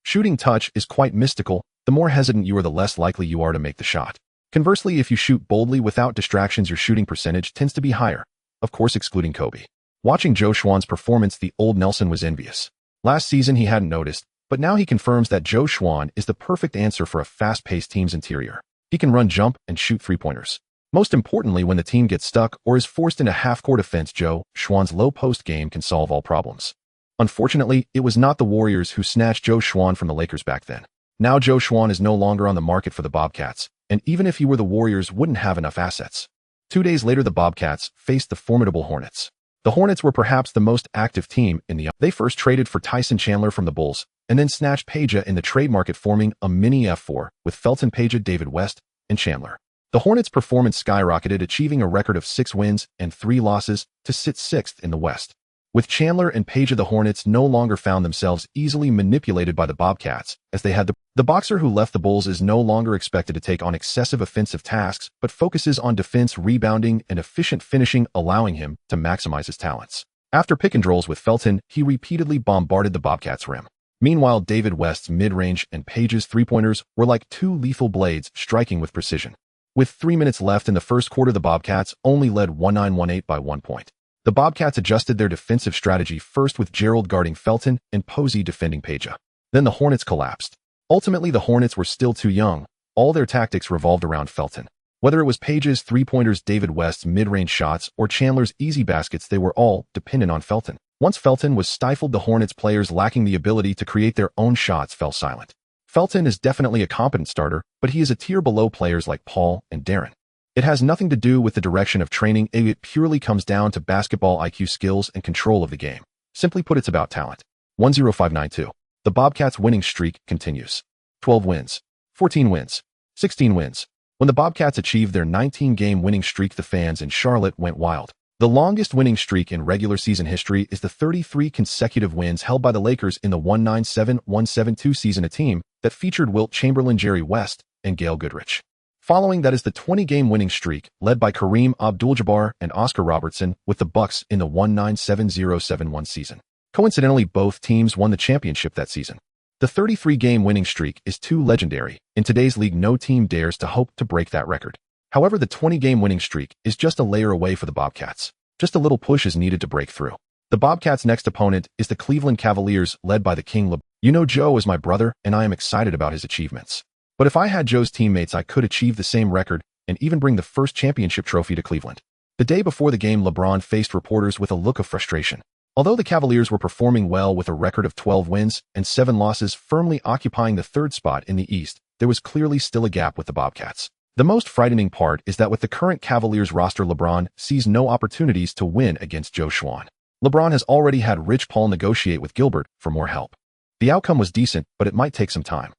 Shooting touch is quite mystical. The more hesitant you are, the less likely you are to make the shot. Conversely, if you shoot boldly without distractions, your shooting percentage tends to be higher, of course excluding Kobe. Watching Qiao Shan's performance, the old Nelson was envious. Last season he hadn't noticed, but now he confirms that Qiao Shan is the perfect answer for a fast-paced team's interior. He can run, jump, and shoot three-pointers. Most importantly, when the team gets stuck or is forced into half-court offense, Qiao Shan's low-post game can solve all problems. Unfortunately, it was not the Warriors who snatched Qiao Shan from the Lakers back then. Now Qiao Shan is no longer on the market for the Bobcats, and even if he were, the Warriors wouldn't have enough assets. 2 days later, the Bobcats faced the formidable Hornets. The Hornets were perhaps the most active team in the. They first traded for Tyson Chandler from the Bulls, and then snatched Peja in the trade market, forming a mini F4 with Felton, Peja, David West, and Chandler. The Hornets' performance skyrocketed, achieving a record of 6 wins and 3 losses to sit 6th in the West. With Chandler and Peja, the Hornets no longer found themselves easily manipulated by the Bobcats, as they had the boxer who left the Bulls is no longer expected to take on excessive offensive tasks, but focuses on defense, rebounding, and efficient finishing, allowing him to maximize his talents. After pick-and-rolls with Felton, he repeatedly bombarded the Bobcats' rim. Meanwhile, David West's mid-range and Peja's three-pointers were like 2 lethal blades, striking with precision. With 3 minutes left in the first quarter, the Bobcats only led 19-18 by 1 point. The Bobcats adjusted their defensive strategy, first with Gerald guarding Felton and Posey defending Peja. Then the Hornets collapsed. Ultimately, the Hornets were still too young. All their tactics revolved around Felton. Whether it was Peja's three-pointers, David West's mid-range shots, or Chandler's easy baskets, they were all dependent on Felton. Once Felton was stifled, the Hornets players lacking the ability to create their own shots fell silent. Felton is definitely a competent starter, but he is a tier below players like Paul and Darren. It has nothing to do with the direction of training. It purely comes down to basketball IQ, skills, and control of the game. Simply put, it's about talent. 10592. The Bobcats' winning streak continues. 12 wins, 14 wins, 16 wins. When the Bobcats achieved their 19-game winning streak, the fans in Charlotte went wild. The longest winning streak in regular season history is the 33 consecutive wins held by the Lakers in the 1997-172 season, a team that featured Wilt Chamberlain, Jerry West, and Gail Goodrich. Following that is the 20-game winning streak led by Kareem Abdul-Jabbar and Oscar Robertson with the Bucks in the 1970-71 season. Coincidentally, both teams won the championship that season. The 33-game winning streak is too legendary. In today's league, no team dares to hope to break that record. However, the 20-game winning streak is just a layer away for the Bobcats. Just a little push is needed to break through. The Bobcats' next opponent is the Cleveland Cavaliers, led by the King LeBron. You know, Joe is my brother, and I am excited about his achievements. But if I had Joe's teammates, I could achieve the same record and even bring the first championship trophy to Cleveland. The day before the game, LeBron faced reporters with a look of frustration. Although the Cavaliers were performing well with a record of 12 wins and 7 losses, firmly occupying the 3rd spot in the East, there was clearly still a gap with the Bobcats. The most frightening part is that with the current Cavaliers roster, LeBron sees no opportunities to win against Qiao Shan. LeBron has already had Rich Paul negotiate with Gilbert for more help. The outcome was decent, but it might take some time.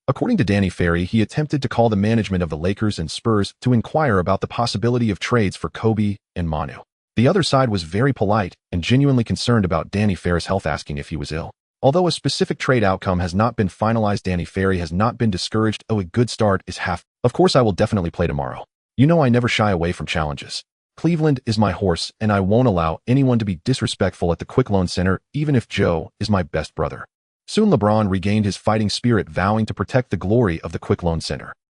According to Danny Ferry, he attempted to call the management of the Lakers and Spurs to inquire about the possibility of trades for Kobe and Manu. The other side was very polite and genuinely concerned about Danny Ferry's health, asking if he was ill. Although a specific trade outcome has not been finalized, Danny Ferry has not been discouraged. Oh, a good start is half. Of course, I will definitely play tomorrow. You know I never shy away from challenges. Cleveland is my horse, and I won't allow anyone to be disrespectful at the Quick Loan Center, even if Joe is my best brother. Soon LeBron regained his fighting spirit, vowing to protect the glory of the Quick Loan Center.